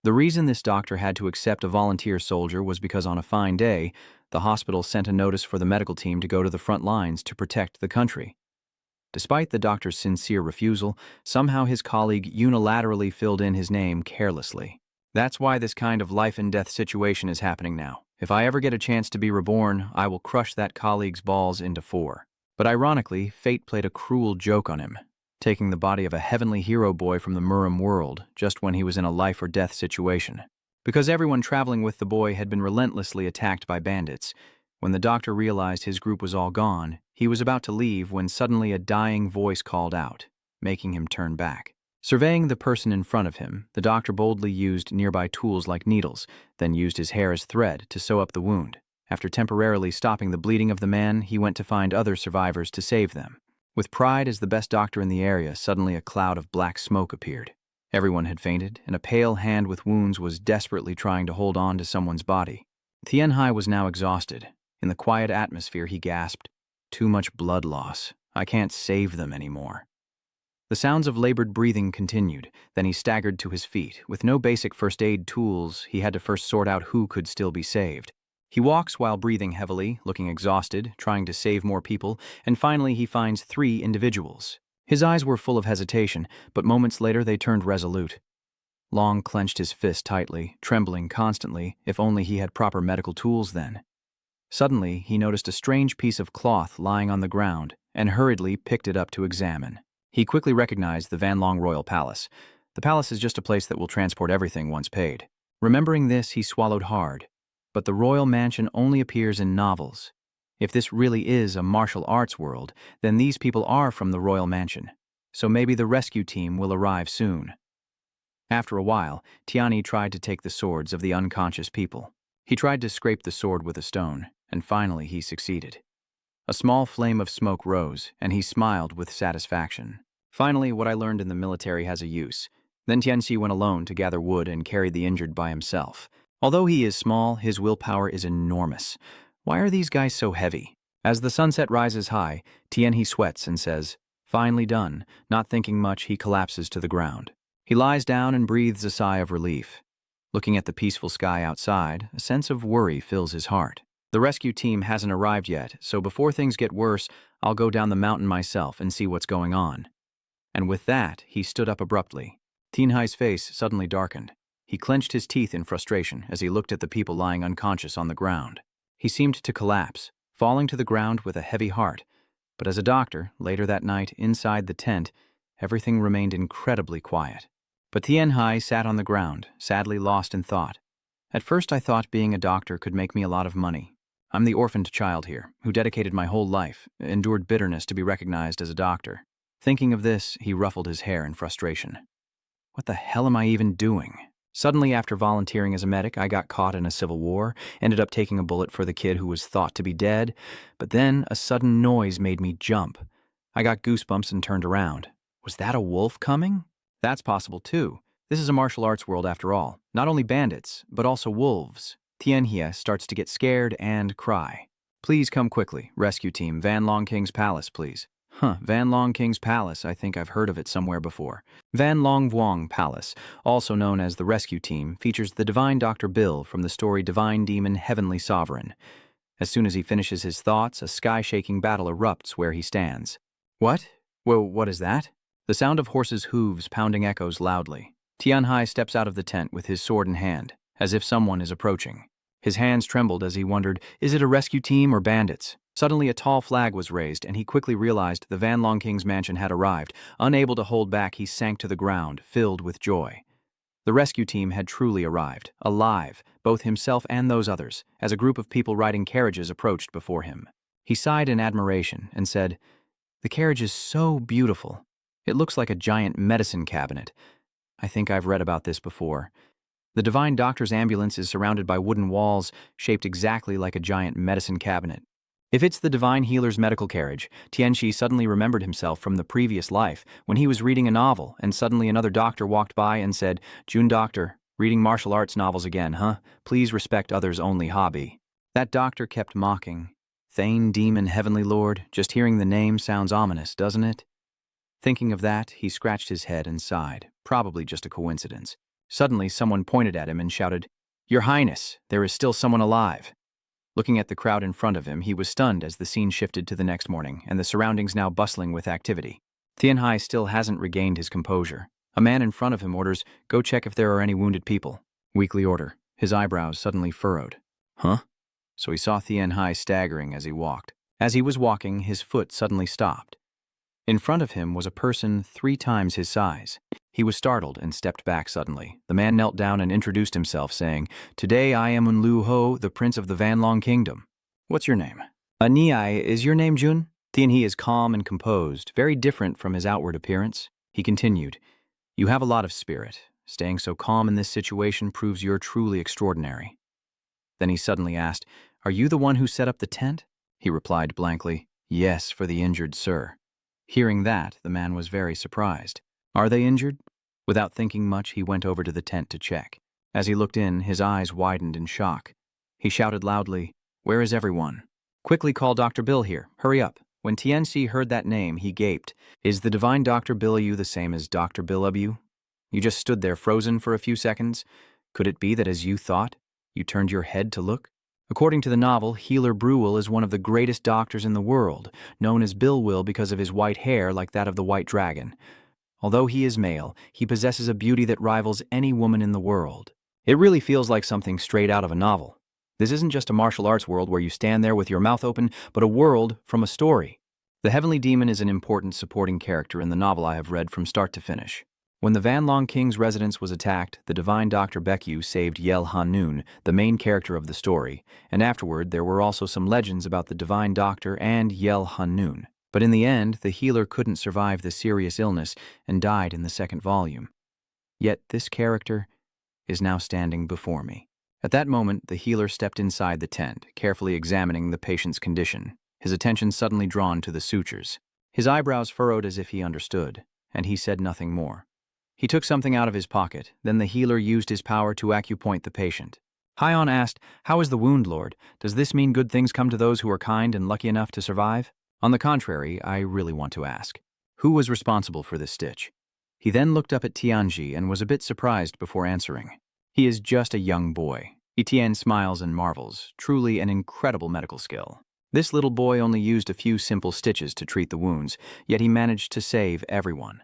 The reason this doctor had to accept a volunteer soldier was because on a fine day, the hospital sent a notice for the medical team to go to the front lines to protect the country. Despite the doctor's sincere refusal, somehow his colleague unilaterally filled in his name carelessly. That's why this kind of life-and-death situation is happening now. If I ever get a chance to be reborn, I will crush that colleague's balls into four. But ironically, fate played a cruel joke on him, taking the body of a heavenly hero boy from the Murim world just when he was in a life-or-death situation. Because everyone traveling with the boy had been relentlessly attacked by bandits, when the doctor realized his group was all gone, he was about to leave when suddenly a dying voice called out, making him turn back. Surveying the person in front of him, the doctor boldly used nearby tools like needles, then used his hair as thread to sew up the wound. After temporarily stopping the bleeding of the man, he went to find other survivors to save them. With pride as the best doctor in the area, suddenly a cloud of black smoke appeared. Everyone had fainted, and a pale hand with wounds was desperately trying to hold on to someone's body. Tianhai was now exhausted. In the quiet atmosphere, he gasped, "Too much blood loss. I can't save them anymore." The sounds of labored breathing continued, then he staggered to his feet. With no basic first aid tools, he had to first sort out who could still be saved. He walks while breathing heavily, looking exhausted, trying to save more people, and finally he finds 3 individuals. His eyes were full of hesitation, but moments later they turned resolute. Long clenched his fist tightly, trembling constantly, if only he had proper medical tools then. Suddenly, he noticed a strange piece of cloth lying on the ground and hurriedly picked it up to examine. He quickly recognized the Van Long Royal Palace. The palace is just a place that will transport everything once paid. Remembering this, he swallowed hard. But the royal mansion only appears in novels. If this really is a martial arts world, then these people are from the royal mansion. So maybe the rescue team will arrive soon. After a while, Tiani tried to take the swords of the unconscious people. He tried to scrape the sword with a stone, and finally he succeeded. A small flame of smoke rose, and he smiled with satisfaction. Finally, what I learned in the military has a use. Then Tianxi went alone to gather wood and carried the injured by himself. Although he is small, his willpower is enormous. Why are these guys so heavy? As the sunset rises high, Tianhe sweats and says, "Finally done." Not thinking much, he collapses to the ground. He lies down and breathes a sigh of relief. Looking at the peaceful sky outside, a sense of worry fills his heart. The rescue team hasn't arrived yet, so before things get worse, I'll go down the mountain myself and see what's going on. And with that, he stood up abruptly. Tianhai's face suddenly darkened. He clenched his teeth in frustration as he looked at the people lying unconscious on the ground. He seemed to collapse, falling to the ground with a heavy heart. But as a doctor, later that night, inside the tent, everything remained incredibly quiet. But Tianhai sat on the ground, sadly lost in thought. At first I thought being a doctor could make me a lot of money. I'm the orphaned child here, who dedicated my whole life, endured bitterness to be recognized as a doctor. Thinking of this, he ruffled his hair in frustration. What the hell am I even doing? Suddenly, after volunteering as a medic, I got caught in a civil war, ended up taking a bullet for the kid who was thought to be dead, but then a sudden noise made me jump. I got goosebumps and turned around. Was that a wolf coming? That's possible too. This is a martial arts world after all. Not only bandits, but also wolves. Tianhe starts to get scared and cry. "Please come quickly. Rescue team, Van Long King's Palace, please." Van Long King's Palace, I think I've heard of it somewhere before. Van Long Vuong Palace, also known as the Rescue Team, features the divine Dr. Bill from the story Divine Demon Heavenly Sovereign. As soon as he finishes his thoughts, a sky-shaking battle erupts where he stands. What? Well, what is that? The sound of horses' hooves pounding echoes loudly. Tianhai steps out of the tent with his sword in hand, as if someone is approaching. His hands trembled as he wondered, is it a rescue team or bandits? Suddenly a tall flag was raised, and he quickly realized the Van Long King's mansion had arrived. Unable to hold back, he sank to the ground, filled with joy. The rescue team had truly arrived, alive, both himself and those others, as a group of people riding carriages approached before him. He sighed in admiration and said, "The carriage is so beautiful. It looks like a giant medicine cabinet. I think I've read about this before. The divine doctor's ambulance is surrounded by wooden walls shaped exactly like a giant medicine cabinet. If it's the divine healer's medical carriage," Tianxi suddenly remembered himself from the previous life when he was reading a novel and suddenly another doctor walked by and said, "June doctor, reading martial arts novels again, huh? Please respect others' only hobby." That doctor kept mocking. Thane, Demon, Heavenly Lord, just hearing the name sounds ominous, doesn't it? Thinking of that, he scratched his head and sighed, probably just a coincidence. Suddenly, someone pointed at him and shouted, "Your Highness, there is still someone alive." Looking at the crowd in front of him, he was stunned as the scene shifted to the next morning, and the surroundings now bustling with activity. Tianhai still hasn't regained his composure. A man in front of him orders, "Go check if there are any wounded people." Weekly order. His eyebrows suddenly furrowed. Huh? So he saw Tianhai staggering as he walked. As he was walking, his foot suddenly stopped. In front of him was a person 3 times his size. He was startled and stepped back suddenly. The man knelt down and introduced himself, saying, "Today I am Lu Ho, the Prince of the Vanlong Kingdom." "What's your name?" "Aniai, is your name Jun?" Tianhe is calm and composed, very different from his outward appearance. He continued, "You have a lot of spirit. Staying so calm in this situation proves you're truly extraordinary." Then he suddenly asked, "Are you the one who set up the tent?" He replied blankly, "Yes, for the injured, sir." Hearing that, the man was very surprised. "Are they injured?" Without thinking much, he went over to the tent to check. As he looked in, his eyes widened in shock. He shouted loudly, "Where is everyone? Quickly call Dr. Bill here. Hurry up." When Tianxi heard that name, he gaped. "Is the divine Dr. Billayu the same as Dr. Billabu? You just stood there frozen for a few seconds. Could it be that as you thought, you turned your head to look?" According to the novel, Healer Brewell is one of the greatest doctors in the world, known as Bill Will because of his white hair like that of the white dragon. Although he is male, he possesses a beauty that rivals any woman in the world. It really feels like something straight out of a novel. This isn't just a martial arts world where you stand there with your mouth open, but a world from a story. The Heavenly Demon is an important supporting character in the novel I have read from start to finish. When the Vanlong King's residence was attacked, the divine Dr. Baekyu saved Yel Hanun, the main character of the story, and afterward there were also some legends about the divine doctor and Yel Hanun. But in the end, the healer couldn't survive the serious illness and died in the 2nd volume. Yet this character is now standing before me. At that moment, the healer stepped inside the tent, carefully examining the patient's condition, his attention suddenly drawn to the sutures. His eyebrows furrowed as if he understood, and he said nothing more. He took something out of his pocket, then the healer used his power to acupoint the patient. Haiyan asked, "How is the wound, Lord? Does this mean good things come to those who are kind and lucky enough to survive?" On the contrary, I really want to ask, who was responsible for this stitch? He then looked up at Tianji and was a bit surprised before answering. He is just a young boy. Etienne smiles and marvels, truly an incredible medical skill. This little boy only used a few simple stitches to treat the wounds, yet he managed to save everyone.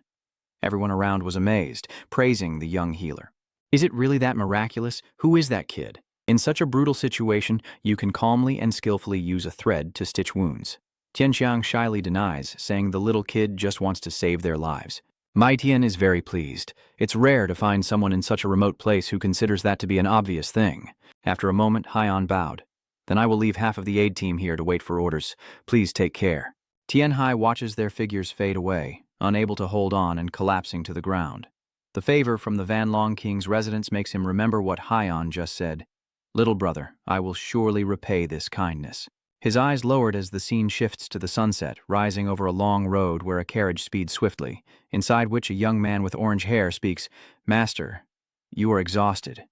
Everyone around was amazed, praising the young healer. Is it really that miraculous? Who is that kid? In such a brutal situation, you can calmly and skillfully use a thread to stitch wounds. Tianxiang shyly denies, saying the little kid just wants to save their lives. Mai Tian is very pleased. It's rare to find someone in such a remote place who considers that to be an obvious thing. After a moment, Haiyan bowed. "Then I will leave half of the aid team here to wait for orders. Please take care." Tianhai watches their figures fade away, unable to hold on and collapsing to the ground. The favor from the Vanlong King's residence makes him remember what Haiyan just said. "Little brother, I will surely repay this kindness." His eyes lowered as the scene shifts to the sunset, rising over a long road where a carriage speeds swiftly, inside which a young man with orange hair speaks, "Master, you are exhausted.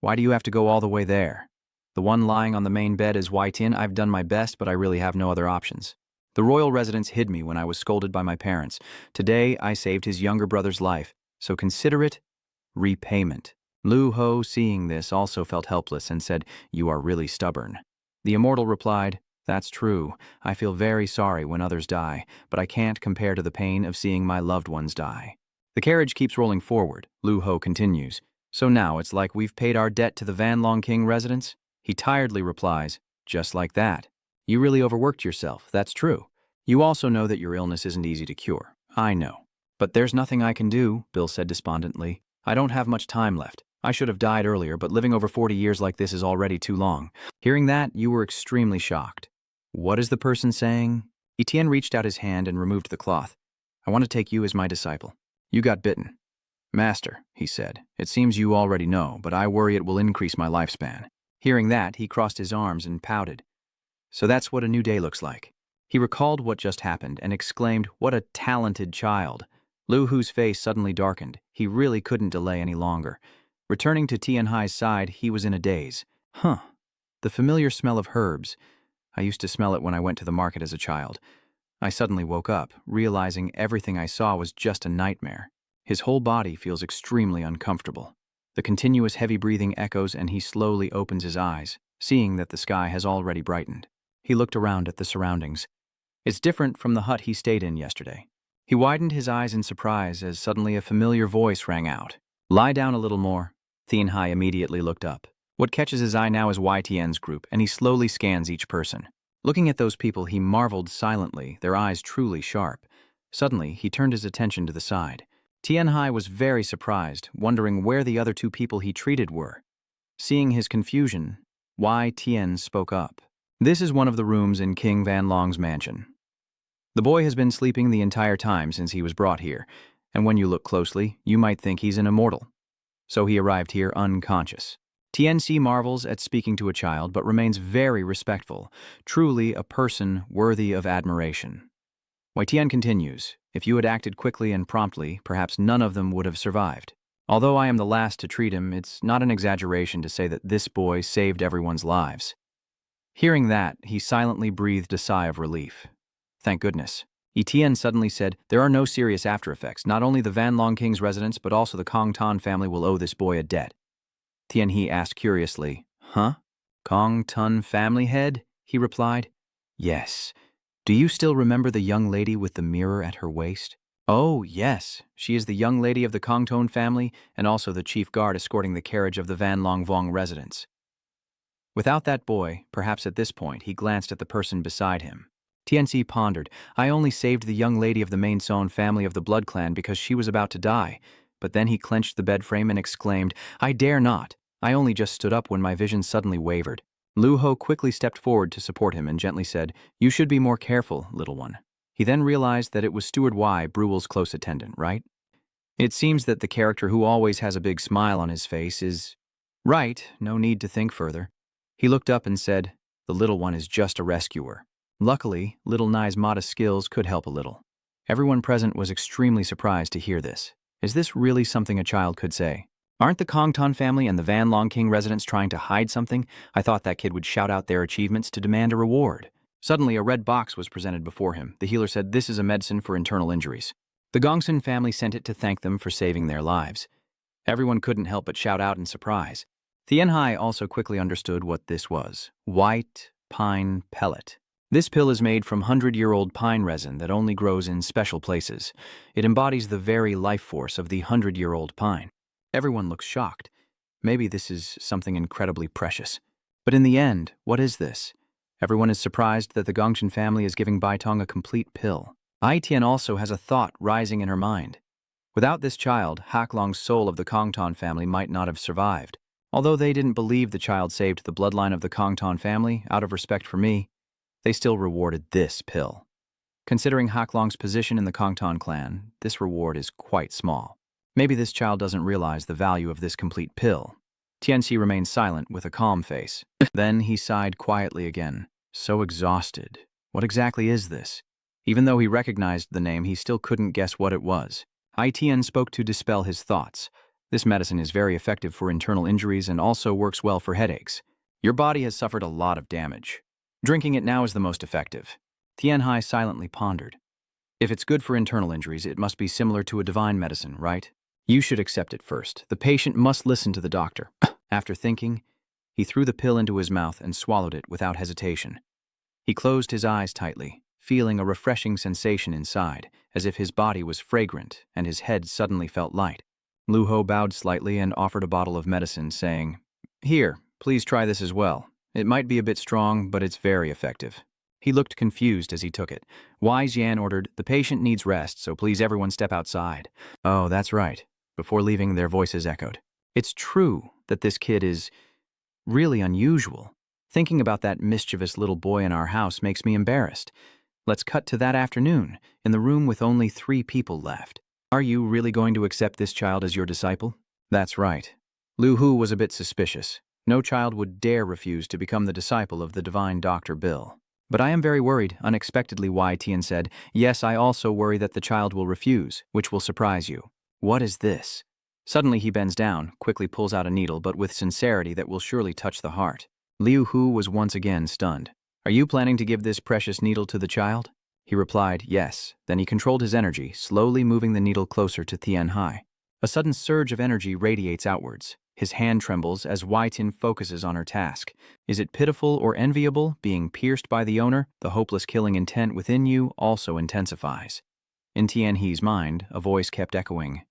Why do you have to go all the way there?" The one lying on the main bed is Wai Tian. "I've done my best, but I really have no other options. The royal residence hid me when I was scolded by my parents. Today, I saved his younger brother's life, so consider it repayment." Lu Ho, seeing this, also felt helpless and said, "You are really stubborn." The immortal replied, "That's true. I feel very sorry when others die, but I can't compare to the pain of seeing my loved ones die." The carriage keeps rolling forward. Lu Ho continues, "So now it's like we've paid our debt to the Vanlong King residence?" He tiredly replies, "Just like that. You really overworked yourself, that's true. You also know that your illness isn't easy to cure. I know. But there's nothing I can do," Bill said despondently. "I don't have much time left. I should have died earlier, but living over 40 years like this is already too long." Hearing that, you were extremely shocked. "What is the person saying?" Etienne reached out his hand and removed the cloth. "I want to take you as my disciple. You got bitten." "Master," he said, "it seems you already know, but I worry it will increase my lifespan." Hearing that, he crossed his arms and pouted. "So that's what a new day looks like." He recalled what just happened and exclaimed, "What a talented child." Lu Hu's face suddenly darkened. He really couldn't delay any longer. Returning to Tianhai's side, he was in a daze. The familiar smell of herbs. I used to smell it when I went to the market as a child. I suddenly woke up, realizing everything I saw was just a nightmare. His whole body feels extremely uncomfortable. The continuous heavy breathing echoes and he slowly opens his eyes, seeing that the sky has already brightened. He looked around at the surroundings. It's different from the hut he stayed in yesterday. He widened his eyes in surprise as suddenly a familiar voice rang out. "Lie down a little more." Tianhai immediately looked up. What catches his eye now is YTN's group, and he slowly scans each person. Looking at those people, he marveled silently, their eyes truly sharp. Suddenly, he turned his attention to the side. Tianhai was very surprised, wondering where the other two people he treated were. Seeing his confusion, Tien spoke up. "This is one of the rooms in King Van Long's mansion. The boy has been sleeping the entire time since he was brought here, and when you look closely, you might think he's an immortal. So he arrived here unconscious." TNC marvels at speaking to a child but remains very respectful, truly a person worthy of admiration. YTN continues, "If you had acted quickly and promptly, perhaps none of them would have survived. Although I am the last to treat him, it's not an exaggeration to say that this boy saved everyone's lives." Hearing that, he silently breathed a sigh of relief. Thank goodness. Etienne suddenly said, "There are no serious after effects. Not only the Van Long King's residence, but also the Kong Tan family will owe this boy a debt." Tianhe asked curiously, "Huh? Kong Tun family head?" He replied, "Yes. Do you still remember the young lady with the mirror at her waist?" "Oh, yes. She is the young lady of the Kong Ton family and also the chief guard escorting the carriage of the Van Long Vong residence." Without that boy, perhaps at this point, he glanced at the person beside him. Tianxi pondered, "I only saved the young lady of the main Son family of the Blood Clan because she was about to die." But then he clenched the bed frame and exclaimed, "I dare not. I only just stood up when my vision suddenly wavered." Lu Ho quickly stepped forward to support him and gently said, "You should be more careful, little one." He then realized that it was Steward Y, Brewell's close attendant, right? It seems that the character who always has a big smile on his face is... Right, no need to think further. He looked up and said, "The little one is just a rescuer." Luckily, little Nai's modest skills could help a little. Everyone present was extremely surprised to hear this. Is this really something a child could say? Aren't the Kong Ton family and the Van Long King residents trying to hide something? I thought that kid would shout out their achievements to demand a reward. Suddenly, a red box was presented before him. The healer said, "This is a medicine for internal injuries." The Gongsun family sent it to thank them for saving their lives. Everyone couldn't help but shout out in surprise. Tianhai also quickly understood what this was. White pine pellet. This pill is made from 100-year-old pine resin that only grows in special places. It embodies the very life force of the 100-year-old pine. Everyone looks shocked. Maybe this is something incredibly precious. But in the end, what is this? Everyone is surprised that the Gongshin family is giving Baitong a complete pill. Ai Tian also has a thought rising in her mind. Without this child, Hak Long's soul of the Kongton family might not have survived. Although they didn't believe the child saved the bloodline of the Kongton family, out of respect for me, they still rewarded this pill. Considering Hak Long's position in the Kongton clan, this reward is quite small. Maybe this child doesn't realize the value of this complete pill. Tianxi remained silent with a calm face. Then he sighed quietly again. So exhausted. What exactly is this? Even though he recognized the name, he still couldn't guess what it was. Ai Tian spoke to dispel his thoughts. This medicine is very effective for internal injuries and also works well for headaches. Your body has suffered a lot of damage. Drinking it now is the most effective. Tianhai silently pondered. If it's good for internal injuries, it must be similar to a divine medicine, right? You should accept it first. The patient must listen to the doctor. After thinking, he threw the pill into his mouth and swallowed it without hesitation. He closed his eyes tightly, feeling a refreshing sensation inside, as if his body was fragrant and his head suddenly felt light. Lu Ho bowed slightly and offered a bottle of medicine, saying, "Here, please try this as well. It might be a bit strong, but it's very effective." He looked confused as he took it. Wise Yan ordered, "The patient needs rest, so please everyone step outside." Oh, that's right. Before leaving, their voices echoed. It's true that this kid is really unusual. Thinking about that mischievous little boy in our house makes me embarrassed. Let's cut to that afternoon, in the room with only 3 people left. Are you really going to accept this child as your disciple? That's right. Lu Hu was a bit suspicious. No child would dare refuse to become the disciple of the divine Dr. Bill. But I am very worried, unexpectedly Y Tian said. Yes, I also worry that the child will refuse, which will surprise you. What is this? Suddenly he bends down, quickly pulls out a needle, but with sincerity that will surely touch the heart. Liu Hu was once again stunned. Are you planning to give this precious needle to the child? He replied, yes. Then he controlled his energy, slowly moving the needle closer to Tianhai. A sudden surge of energy radiates outwards. His hand trembles as Wai-tin focuses on her task. Is it pitiful or enviable, being pierced by the owner? The hopeless killing intent within you also intensifies. In Tianhe's mind, a voice kept echoing.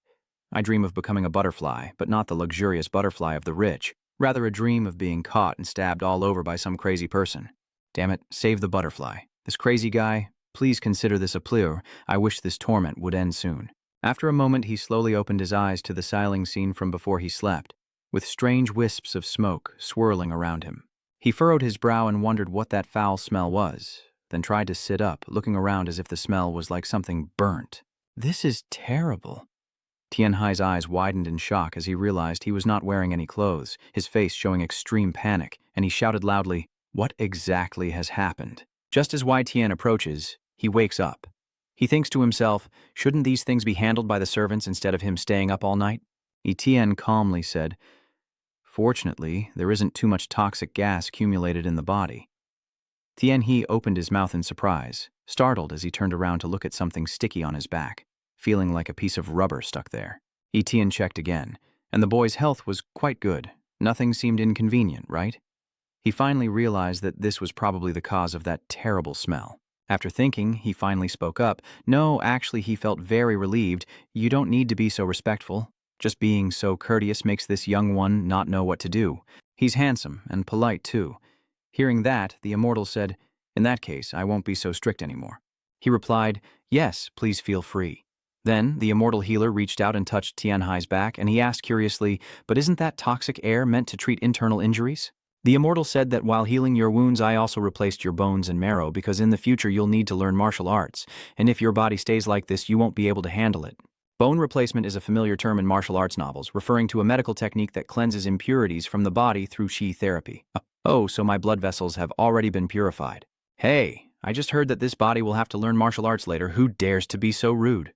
I dream of becoming a butterfly, but not the luxurious butterfly of the rich. Rather a dream of being caught and stabbed all over by some crazy person. Damn it, save the butterfly. This crazy guy, please consider this a pleur. I wish this torment would end soon. After a moment, he slowly opened his eyes to the siling scene from before he slept, with strange wisps of smoke swirling around him. He furrowed his brow and wondered what that foul smell was, then tried to sit up, looking around as if the smell was like something burnt. This is terrible. Tianhai's eyes widened in shock as he realized he was not wearing any clothes, his face showing extreme panic, and he shouted loudly, "What exactly has happened?" Just as Wai Tian approaches, he wakes up. He thinks to himself, shouldn't these things be handled by the servants instead of him staying up all night? Tian calmly said, "Fortunately, there isn't too much toxic gas accumulated in the body." Tianhe opened his mouth in surprise, startled as he turned around to look at something sticky on his back, feeling like a piece of rubber stuck there. Tian checked again, and the boy's health was quite good. Nothing seemed inconvenient, right? He finally realized that this was probably the cause of that terrible smell. After thinking, he finally spoke up. No, actually, he felt very relieved. You don't need to be so respectful. Just being so courteous makes this young one not know what to do. He's handsome and polite, too. Hearing that, the immortal said, "In that case, I won't be so strict anymore." He replied, "Yes, please feel free." Then, the immortal healer reached out and touched Tianhai's back, and he asked curiously, "But isn't that toxic air meant to treat internal injuries?" The immortal said that while healing your wounds, I also replaced your bones and marrow because in the future you'll need to learn martial arts, and if your body stays like this, you won't be able to handle it. Bone replacement is a familiar term in martial arts novels, referring to a medical technique that cleanses impurities from the body through qi therapy. Oh, so my blood vessels have already been purified. Hey, I just heard that this body will have to learn martial arts later. Who dares to be so rude?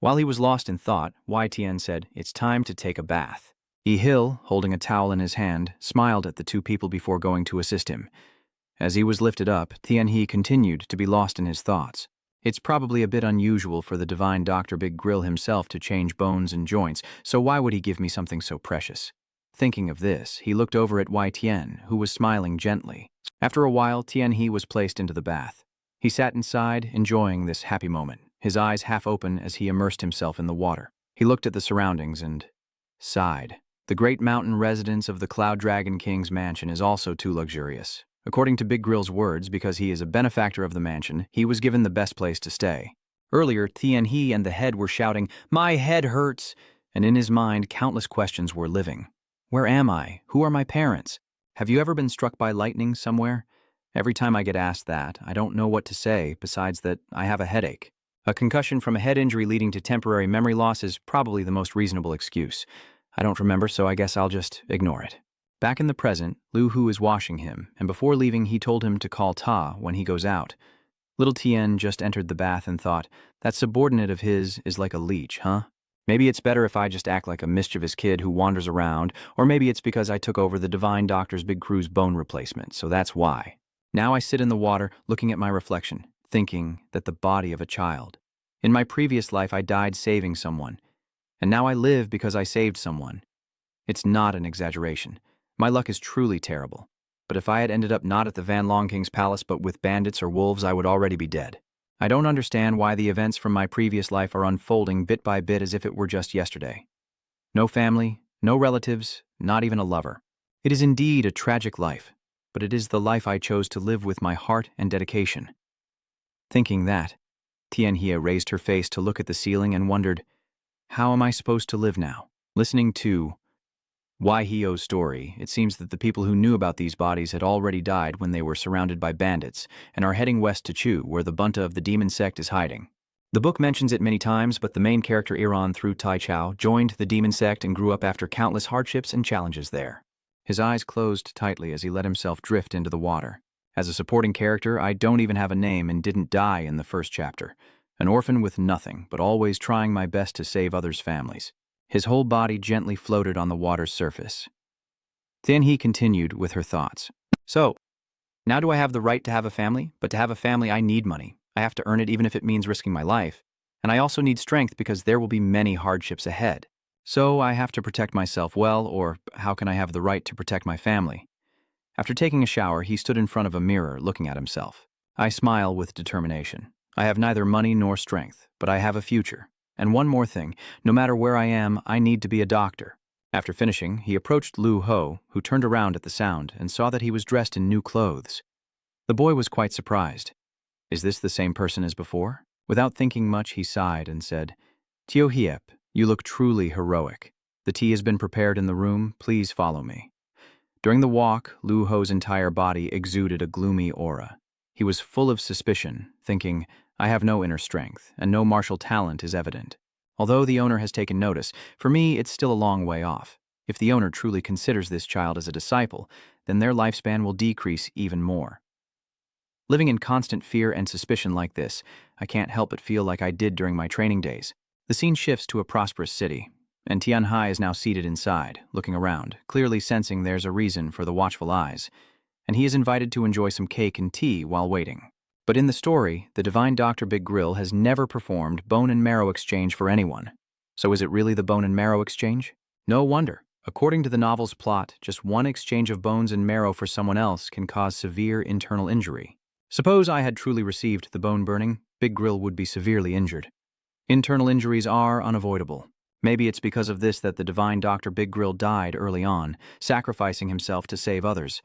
While he was lost in thought, Wai Tian said, "It's time to take a bath." Hill, holding a towel in his hand, smiled at the two people before going to assist him. As he was lifted up, Tianhe continued to be lost in his thoughts. It's probably a bit unusual for the divine Dr. Big Grill himself to change bones and joints, so why would he give me something so precious? Thinking of this, he looked over at Wai Tian, who was smiling gently. After a while, Tianhe was placed into the bath. He sat inside, enjoying this happy moment, his eyes half open as he immersed himself in the water. He looked at the surroundings and sighed. The great mountain residence of the Cloud Dragon King's mansion is also too luxurious. According to Big Grill's words, because he is a benefactor of the mansion, he was given the best place to stay. Earlier, Tianhe and the head were shouting, "My head hurts!" And in his mind, countless questions were living. Where am I? Who are my parents? Have you ever been struck by lightning somewhere? Every time I get asked that, I don't know what to say, besides that I have a headache. A concussion from a head injury leading to temporary memory loss is probably the most reasonable excuse. I don't remember, so I guess I'll just ignore it. Back in the present, Lu Hu is washing him, and before leaving he told him to call Ta when he goes out. Little Tien just entered the bath and thought, that subordinate of his is like a leech, huh? Maybe it's better if I just act like a mischievous kid who wanders around, or maybe it's because I took over the Divine Doctor's Big Crew's bone replacement, so that's why. Now I sit in the water, looking at my reflection, thinking that the body of a child. In my previous life I died saving someone, and now I live because I saved someone. It's not an exaggeration. My luck is truly terrible. But if I had ended up not at the Van Long King's palace but with bandits or wolves, I would already be dead. I don't understand why the events from my previous life are unfolding bit by bit as if it were just yesterday. No family, no relatives, not even a lover. It is indeed a tragic life, but it is the life I chose to live with my heart and dedication. Thinking that, Tianhe raised her face to look at the ceiling and wondered, how am I supposed to live now? Listening to Wai Hio's story, it seems that the people who knew about these bodies had already died when they were surrounded by bandits and are heading west to Chu, where the bunta of the demon sect is hiding. The book mentions it many times, but the main character Iran through Tai Chao joined the demon sect and grew up after countless hardships and challenges there. His eyes closed tightly as he let himself drift into the water. As a supporting character, I don't even have a name and didn't die in the first chapter. An orphan with nothing, but always trying my best to save others' families. His whole body gently floated on the water's surface. Then he continued with her thoughts. So, now do I have the right to have a family? But to have a family, I need money. I have to earn it even if it means risking my life. And I also need strength because there will be many hardships ahead. So I have to protect myself well, or how can I have the right to protect my family? After taking a shower, he stood in front of a mirror looking at himself. I smile with determination. I have neither money nor strength, but I have a future. And one more thing, no matter where I am, I need to be a doctor. After finishing, he approached Lu Ho, who turned around at the sound and saw that he was dressed in new clothes. The boy was quite surprised. Is this the same person as before? Without thinking much, he sighed and said, Tio Hiep, you look truly heroic. The tea has been prepared in the room. Please follow me. During the walk, Lu Ho's entire body exuded a gloomy aura. He was full of suspicion, thinking, I have no inner strength, and no martial talent is evident. Although the owner has taken notice, for me it's still a long way off. If the owner truly considers this child as a disciple, then their lifespan will decrease even more. Living in constant fear and suspicion like this, I can't help but feel like I did during my training days. The scene shifts to a prosperous city, and Tianhai is now seated inside, looking around, clearly sensing there's a reason for the watchful eyes, and he is invited to enjoy some cake and tea while waiting. But in the story, the divine Dr. Big Grill has never performed bone and marrow exchange for anyone. So is it really the bone and marrow exchange? No wonder. According to the novel's plot, just one exchange of bones and marrow for someone else can cause severe internal injury. Suppose I had truly received the bone burning, Big Grill would be severely injured. Internal injuries are unavoidable. Maybe it's because of this that the divine Dr. Big Grill died early on, sacrificing himself to save others.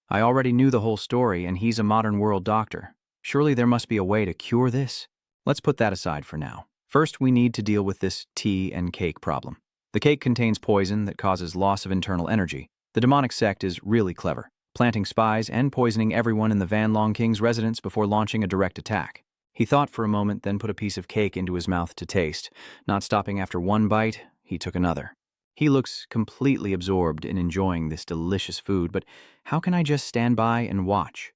I already knew the whole story, and he's a modern world doctor. Surely there must be a way to cure this? Let's put that aside for now. First, we need to deal with this tea and cake problem. The cake contains poison that causes loss of internal energy. The demonic sect is really clever, planting spies and poisoning everyone in the Van Long King's residence before launching a direct attack. He thought for a moment, then put a piece of cake into his mouth to taste. Not stopping after one bite, he took another. He looks completely absorbed in enjoying this delicious food, but how can I just stand by and watch?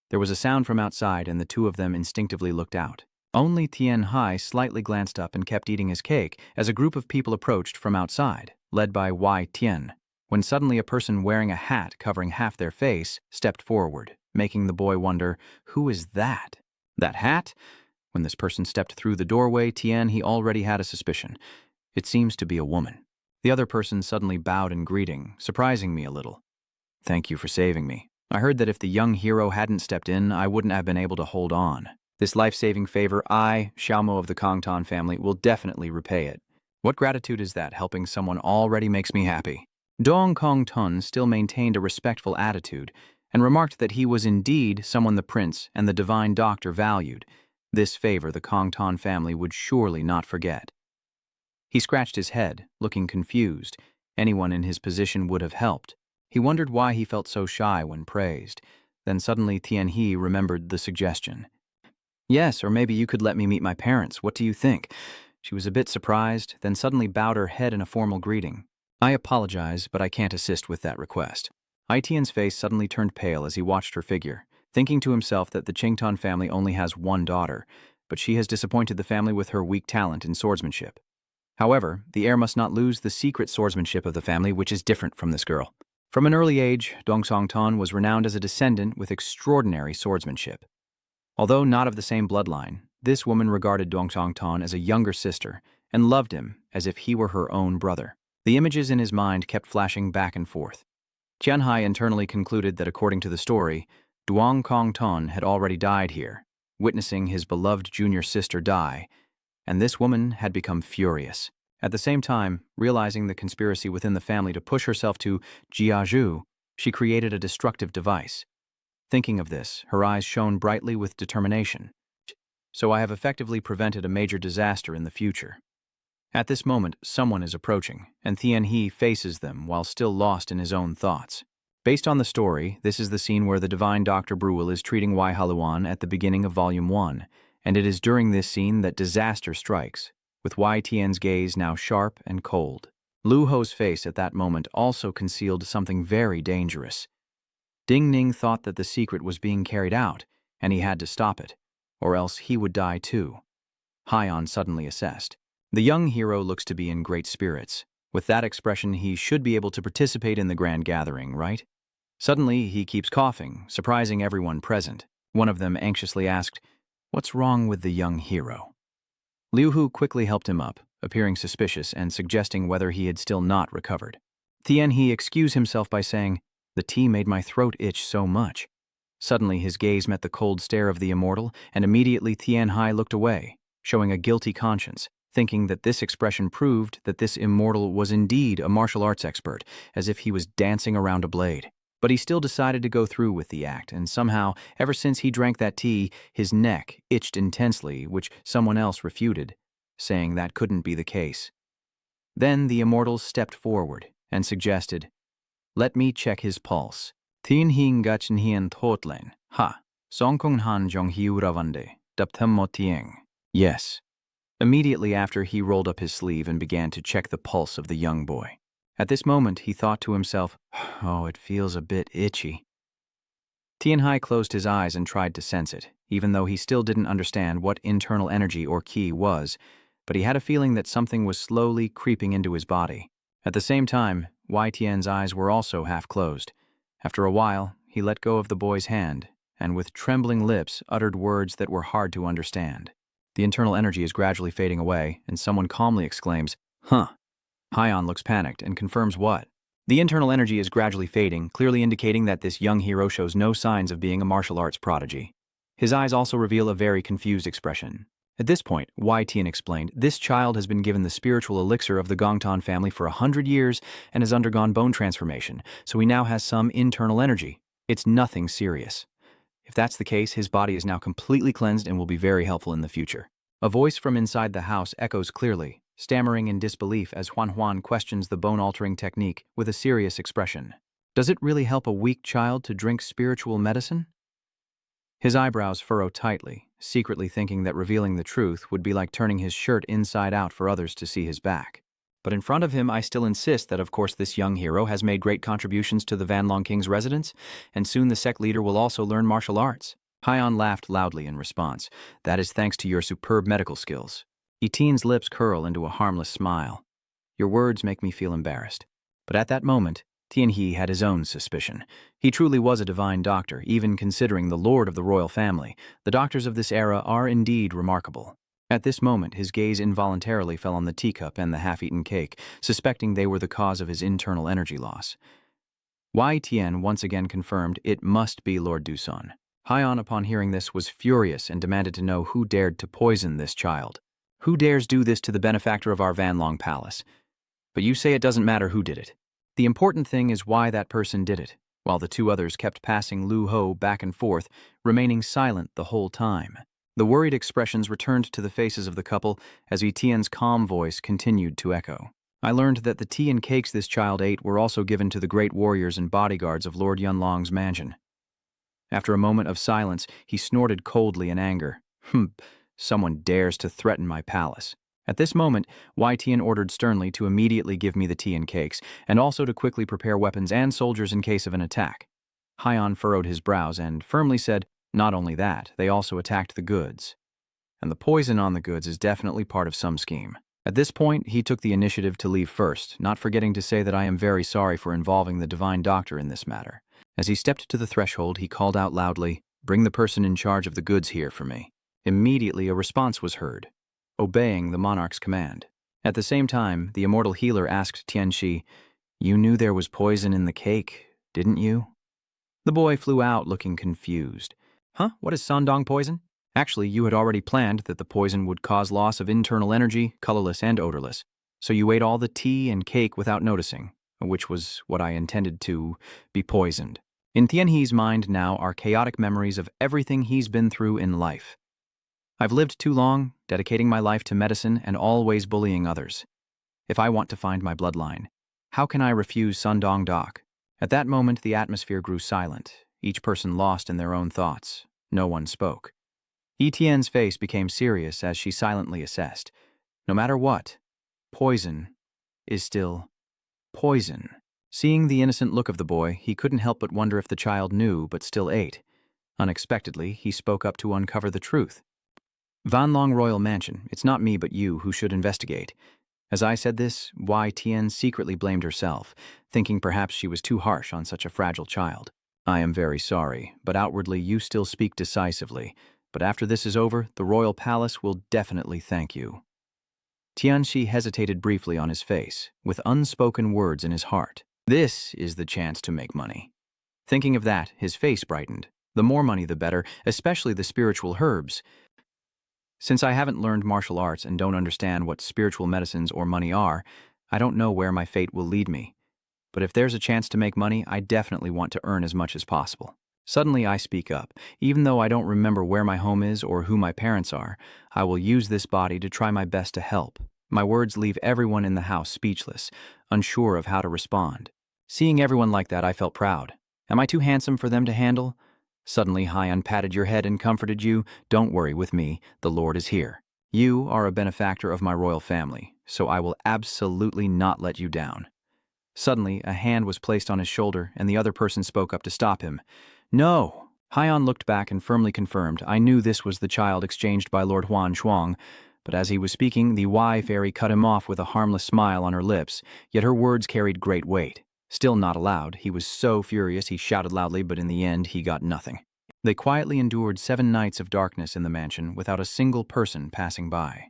There was a sound from outside, and the two of them instinctively looked out. Only Tianhai slightly glanced up and kept eating his cake as a group of people approached from outside, led by Wei Tian, when suddenly a person wearing a hat covering half their face stepped forward, making the boy wonder, who is that? That hat? When this person stepped through the doorway, he already had a suspicion. It seems to be a woman. The other person suddenly bowed in greeting, surprising me a little. Thank you for saving me. I heard that if the young hero hadn't stepped in, I wouldn't have been able to hold on. This life-saving favor, I, Xiaomo of the Kongtan family, will definitely repay it. What gratitude is that? Helping someone already makes me happy. Dong Kongtun still maintained a respectful attitude, and remarked that he was indeed someone the prince and the divine doctor valued. This favor the Kongtan family would surely not forget. He scratched his head, looking confused. Anyone in his position would have helped. He wondered why he felt so shy when praised. Then suddenly Tianhe remembered the suggestion. Yes, or maybe you could let me meet my parents. What do you think? She was a bit surprised, then suddenly bowed her head in a formal greeting. I apologize, but I can't assist with that request. Itian's face suddenly turned pale as he watched her figure, thinking to himself that the Qingtan family only has one daughter, but she has disappointed the family with her weak talent in swordsmanship. However, the heir must not lose the secret swordsmanship of the family, which is different from this girl. From an early age, Dong Songtan was renowned as a descendant with extraordinary swordsmanship. Although not of the same bloodline, this woman regarded Dong Songtan as a younger sister and loved him as if he were her own brother. The images in his mind kept flashing back and forth. Tianhai internally concluded that according to the story, Duong Kongtan had already died here, witnessing his beloved junior sister die, and this woman had become furious. At the same time, realizing the conspiracy within the family to push herself to Jiazhu, she created a destructive device. Thinking of this, her eyes shone brightly with determination. So I have effectively prevented a major disaster in the future. At this moment, someone is approaching, and Tianhe faces them while still lost in his own thoughts. Based on the story, this is the scene where the divine Dr. Bruel is treating Wei Haluan at the beginning of Volume 1, and it is during this scene that disaster strikes, with Wei Tian's gaze now sharp and cold. Lu Ho's face at that moment also concealed something very dangerous. Ding Ning thought that the secret was being carried out, and he had to stop it, or else he would die too. Haiyan suddenly assessed. The young hero looks to be in great spirits. With that expression, he should be able to participate in the grand gathering, right? Suddenly, he keeps coughing, surprising everyone present. One of them anxiously asked, "What's wrong with the young hero?" Liu Hu quickly helped him up, appearing suspicious and suggesting whether he had still not recovered. Tian He excused himself by saying, "The tea made my throat itch so much." Suddenly his gaze met the cold stare of the immortal, and immediately Tian Hai looked away, showing a guilty conscience, thinking that this expression proved that this immortal was indeed a martial arts expert, as if he was dancing around a blade. But he still decided to go through with the act, and somehow, ever since he drank that tea, his neck itched intensely, which someone else refuted, saying that couldn't be the case. Then the immortal stepped forward and suggested, "Let me check his pulse. Thin hing gachen hien thotlen. Ha. Songkong han jong hiuravande. Daptem motieng." Yes. Immediately after, he rolled up his sleeve and began to check the pulse of the young boy. At this moment, he thought to himself, "Oh, it feels a bit itchy." Tian Hai closed his eyes and tried to sense it, even though he still didn't understand what internal energy or qi was, but he had a feeling that something was slowly creeping into his body. At the same time, Wai Tian's eyes were also half closed. After a while, he let go of the boy's hand, and with trembling lips uttered words that were hard to understand. The internal energy is gradually fading away, and someone calmly exclaims, "Huh." Haiyan looks panicked and confirms what? The internal energy is gradually fading, clearly indicating that this young hero shows no signs of being a martial arts prodigy. His eyes also reveal a very confused expression. At this point, Wai Tian explained, "This child has been given the spiritual elixir of the Gongtan family for 100 years and has undergone bone transformation, so he now has some internal energy. It's nothing serious. If that's the case, his body is now completely cleansed and will be very helpful in the future." A voice from inside the house echoes clearly, stammering in disbelief as Huan Huan questions the bone-altering technique with a serious expression. Does it really help a weak child to drink spiritual medicine? His eyebrows furrow tightly, secretly thinking that revealing the truth would be like turning his shirt inside out for others to see his back. But in front of him, I still insist that of course this young hero has made great contributions to the Vanlong King's residence, and soon the sect leader will also learn martial arts. Haiyan laughed loudly in response. "That is thanks to your superb medical skills." Eteen's lips curl into a harmless smile. "Your words make me feel embarrassed." But at that moment, Tian He had his own suspicion. He truly was a divine doctor, even considering the lord of the royal family. The doctors of this era are indeed remarkable. At this moment, his gaze involuntarily fell on the teacup and the half-eaten cake, suspecting they were the cause of his internal energy loss. Wai Tian once again confirmed it must be Lord Duson. Haiyan, upon hearing this, was furious and demanded to know who dared to poison this child. "Who dares do this to the benefactor of our Vanlong Palace? But you say it doesn't matter who did it. The important thing is why that person did it," while the two others kept passing Lu Ho back and forth, remaining silent the whole time. The worried expressions returned to the faces of the couple as Etienne's calm voice continued to echo. "I learned that the tea and cakes this child ate were also given to the great warriors and bodyguards of Lord Yunlong's mansion." After a moment of silence, he snorted coldly in anger. Someone dares to threaten my palace." At this moment, Wai Tian ordered sternly to immediately give me the tea and cakes, and also to quickly prepare weapons and soldiers in case of an attack. Haiyan furrowed his brows and firmly said, "Not only that, they also attacked the goods. And the poison on the goods is definitely part of some scheme." At this point, he took the initiative to leave first, not forgetting to say that I am very sorry for involving the divine doctor in this matter. As he stepped to the threshold, he called out loudly, "Bring the person in charge of the goods here for me." Immediately, a response was heard, obeying the monarch's command. At the same time, the immortal healer asked Tianxi, "You knew there was poison in the cake, didn't you?" The boy flew out looking confused. "Huh? What is Sandong poison?" "Actually, you had already planned that the poison would cause loss of internal energy, colorless and odorless. So you ate all the tea and cake without noticing, which was what I intended to be poisoned." In Tianhe's mind now are chaotic memories of everything he's been through in life. "I've lived too long, dedicating my life to medicine and always bullying others. If I want to find my bloodline, how can I refuse Sundong Dok?" At that moment, the atmosphere grew silent, each person lost in their own thoughts. No one spoke. Etienne's face became serious as she silently assessed. No matter what, poison is still poison. Seeing the innocent look of the boy, he couldn't help but wonder if the child knew but still ate. Unexpectedly, he spoke up to uncover the truth. "Vanlong Royal Mansion, it's not me but you who should investigate." As I said this, Wai Tian secretly blamed herself, thinking perhaps she was too harsh on such a fragile child. "I am very sorry, but outwardly you still speak decisively. But after this is over, the royal palace will definitely thank you." Tianxi hesitated briefly on his face, with unspoken words in his heart. This is the chance to make money. Thinking of that, his face brightened. The more money the better, especially the spiritual herbs. Since I haven't learned martial arts and don't understand what spiritual medicines or money are, I don't know where my fate will lead me. But if there's a chance to make money, I definitely want to earn as much as possible. Suddenly I speak up. Even though I don't remember where my home is or who my parents are, I will use this body to try my best to help. My words leave everyone in the house speechless, unsure of how to respond. Seeing everyone like that, I felt proud. Am I too handsome for them to handle? Suddenly Haiyan patted your head and comforted you. Don't worry with me, the Lord is here. You are a benefactor of my royal family, so I will absolutely not let you down. Suddenly, a hand was placed on his shoulder, and the other person spoke up to stop him. No! Haiyan looked back and firmly confirmed. I knew this was the child exchanged by Lord Huan Shuang, but as he was speaking, the Y fairy cut him off with a harmless smile on her lips, yet her words carried great weight. Still not allowed, he was so furious he shouted loudly, but in the end he got nothing. They quietly endured 7 nights of darkness in the mansion without a single person passing by.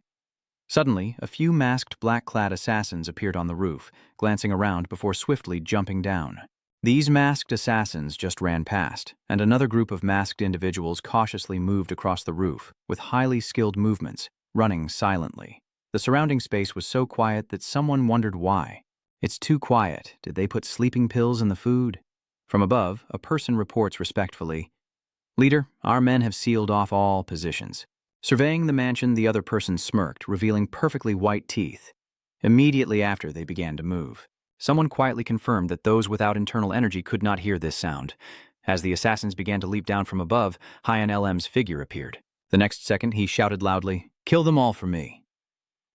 Suddenly, a few masked black-clad assassins appeared on the roof, glancing around before swiftly jumping down. These masked assassins just ran past, and another group of masked individuals cautiously moved across the roof, with highly skilled movements, running silently. The surrounding space was so quiet that someone wondered why. It's too quiet. Did they put sleeping pills in the food? From above, a person reports respectfully, Leader, our men have sealed off all positions. Surveying the mansion, the other person smirked, revealing perfectly white teeth. Immediately after, they began to move. Someone quietly confirmed that those without internal energy could not hear this sound. As the assassins began to leap down from above, Haiyan LM's figure appeared. The next second, he shouted loudly, Kill them all for me.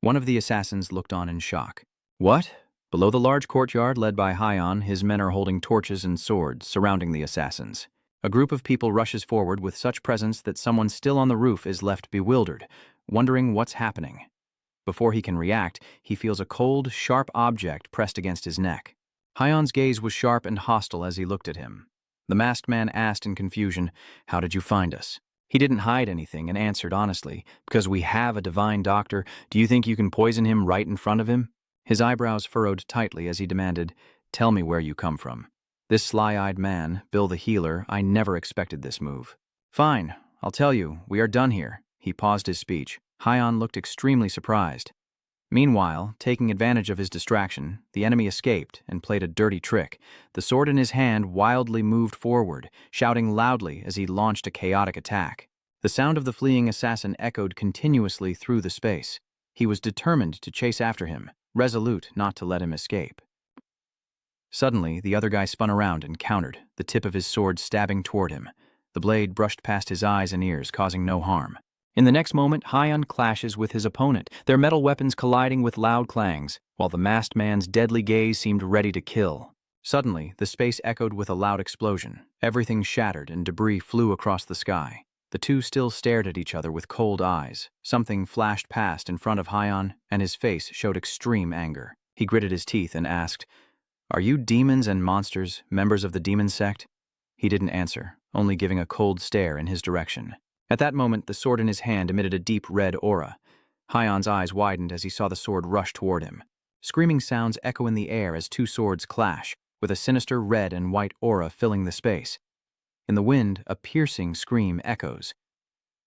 One of the assassins looked on in shock. What? Below the large courtyard led by Haiyan, his men are holding torches and swords, surrounding the assassins. A group of people rushes forward with such presence that someone still on the roof is left bewildered, wondering what's happening. Before he can react, he feels a cold, sharp object pressed against his neck. Haiyan's gaze was sharp and hostile as he looked at him. The masked man asked in confusion, How did you find us? He didn't hide anything and answered honestly, Because we have a divine doctor, do you think you can poison him right in front of him? His eyebrows furrowed tightly as he demanded, Tell me where you come from. This sly-eyed man, Bill the healer, I never expected this move. Fine, I'll tell you, we are done here. He paused his speech. Haiyan looked extremely surprised. Meanwhile, taking advantage of his distraction, the enemy escaped and played a dirty trick. The sword in his hand wildly moved forward, shouting loudly as he launched a chaotic attack. The sound of the fleeing assassin echoed continuously through the space. He was determined to chase after him, resolute not to let him escape. Suddenly, the other guy spun around and countered, the tip of his sword stabbing toward him. The blade brushed past his eyes and ears, causing no harm. In the next moment, Haiyan clashes with his opponent, their metal weapons colliding with loud clangs, while the masked man's deadly gaze seemed ready to kill. Suddenly, the space echoed with a loud explosion. Everything shattered and debris flew across the sky. The two still stared at each other with cold eyes. Something flashed past in front of Haiyan, and his face showed extreme anger. He gritted his teeth and asked, Are you demons and monsters, members of the demon sect? He didn't answer, only giving a cold stare in his direction. At that moment, the sword in his hand emitted a deep red aura. Haiyan's eyes widened as he saw the sword rush toward him. Screaming sounds echo in the air as two swords clash, with a sinister red and white aura filling the space. In the wind, a piercing scream echoes.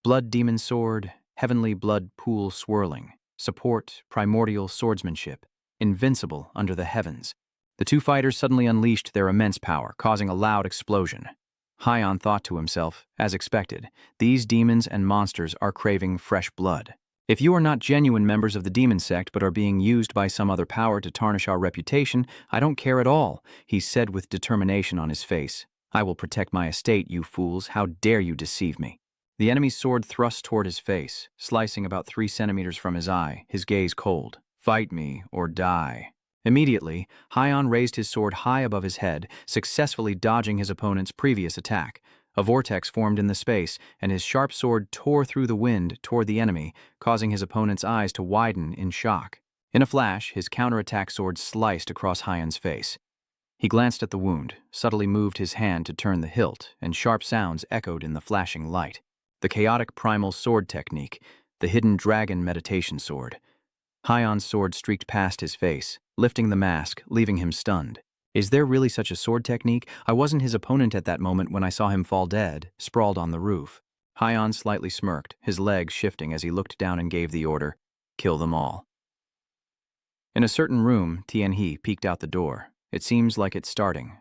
Blood demon sword, heavenly blood pool swirling, support, primordial swordsmanship, invincible under the heavens. The two fighters suddenly unleashed their immense power, causing a loud explosion. Haiyan thought to himself, as expected, these demons and monsters are craving fresh blood. If you are not genuine members of the demon sect but are being used by some other power to tarnish our reputation, I don't care at all, he said with determination on his face. I will protect my estate, you fools. How dare you deceive me? The enemy's sword thrust toward his face, slicing about 3 centimeters from his eye, his gaze cold. Fight me or die. Immediately, Haiyan raised his sword high above his head, successfully dodging his opponent's previous attack. A vortex formed in the space, and his sharp sword tore through the wind toward the enemy, causing his opponent's eyes to widen in shock. In a flash, his counterattack sword sliced across Haiyan's face. He glanced at the wound, subtly moved his hand to turn the hilt, and sharp sounds echoed in the flashing light. The chaotic primal sword technique, the hidden dragon meditation sword. Hyon's sword streaked past his face, lifting the mask, leaving him stunned. Is there really such a sword technique? I wasn't his opponent at that moment when I saw him fall dead, sprawled on the roof. Hyon slightly smirked, his legs shifting as he looked down and gave the order, "Kill them all." In a certain room, Tianhe peeked out the door. It seems like it's starting.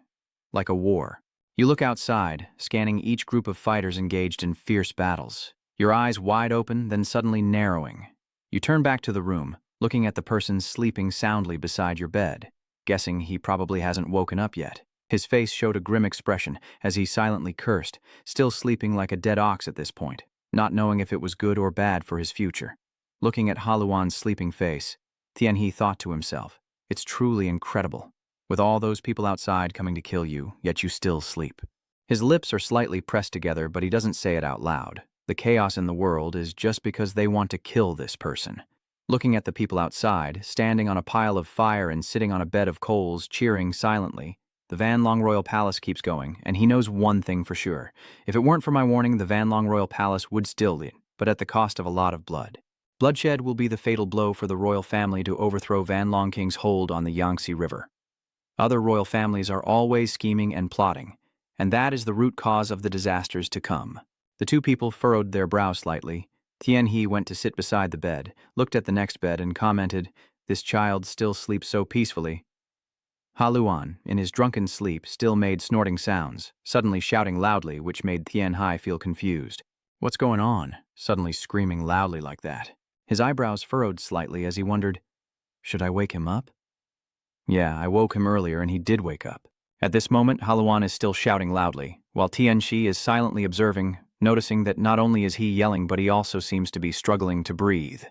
Like a war. You look outside, scanning each group of fighters engaged in fierce battles. Your eyes wide open, then suddenly narrowing. You turn back to the room, looking at the person sleeping soundly beside your bed, guessing he probably hasn't woken up yet. His face showed a grim expression as he silently cursed, still sleeping like a dead ox at this point, not knowing if it was good or bad for his future. Looking at Haluan's sleeping face, Tianhe thought to himself, "It's truly incredible. With all those people outside coming to kill you, yet you still sleep." His lips are slightly pressed together, but he doesn't say it out loud. The chaos in the world is just because they want to kill this person. Looking at the people outside, standing on a pile of fire and sitting on a bed of coals, cheering silently, the Van Long Royal Palace keeps going, and he knows one thing for sure. If it weren't for my warning, the Van Long Royal Palace would still lead, but at the cost of a lot of blood. Bloodshed will be the fatal blow for the royal family to overthrow Van Long King's hold on the Yangtze River. Other royal families are always scheming and plotting, and that is the root cause of the disasters to come. The two people furrowed their brow slightly. Tianhe went to sit beside the bed, looked at the next bed, and commented, "This child still sleeps so peacefully." Haluan, in his drunken sleep, still made snorting sounds, suddenly shouting loudly, which made Tianhe feel confused. What's going on? Suddenly screaming loudly like that. His eyebrows furrowed slightly as he wondered, should I wake him up? Yeah, I woke him earlier and he did wake up. At this moment, Haluan is still shouting loudly, while Tianhe is silently observing, noticing that not only is he yelling but he also seems to be struggling to breathe.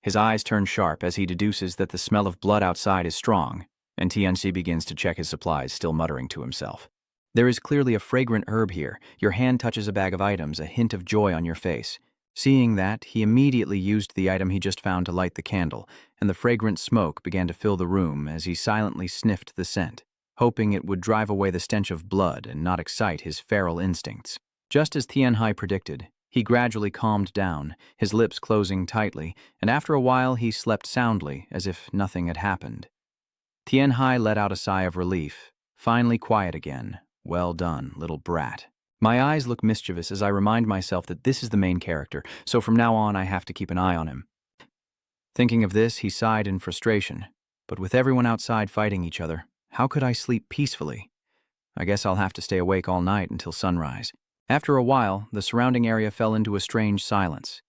His eyes turn sharp as he deduces that the smell of blood outside is strong, and Tianhe begins to check his supplies, still muttering to himself. There is clearly a fragrant herb here. Your hand touches a bag of items, a hint of joy on your face. Seeing that, he immediately used the item he just found to light the candle, and the fragrant smoke began to fill the room as he silently sniffed the scent, hoping it would drive away the stench of blood and not excite his feral instincts. Just as Tianhe predicted, he gradually calmed down, his lips closing tightly, and after a while he slept soundly, as if nothing had happened. Tianhe let out a sigh of relief, finally quiet again. Well done, little brat. My eyes look mischievous as I remind myself that this is the main character, so from now on I have to keep an eye on him. Thinking of this, he sighed in frustration. But with everyone outside fighting each other, how could I sleep peacefully? I guess I'll have to stay awake all night until sunrise. After a while, the surrounding area fell into a strange silence.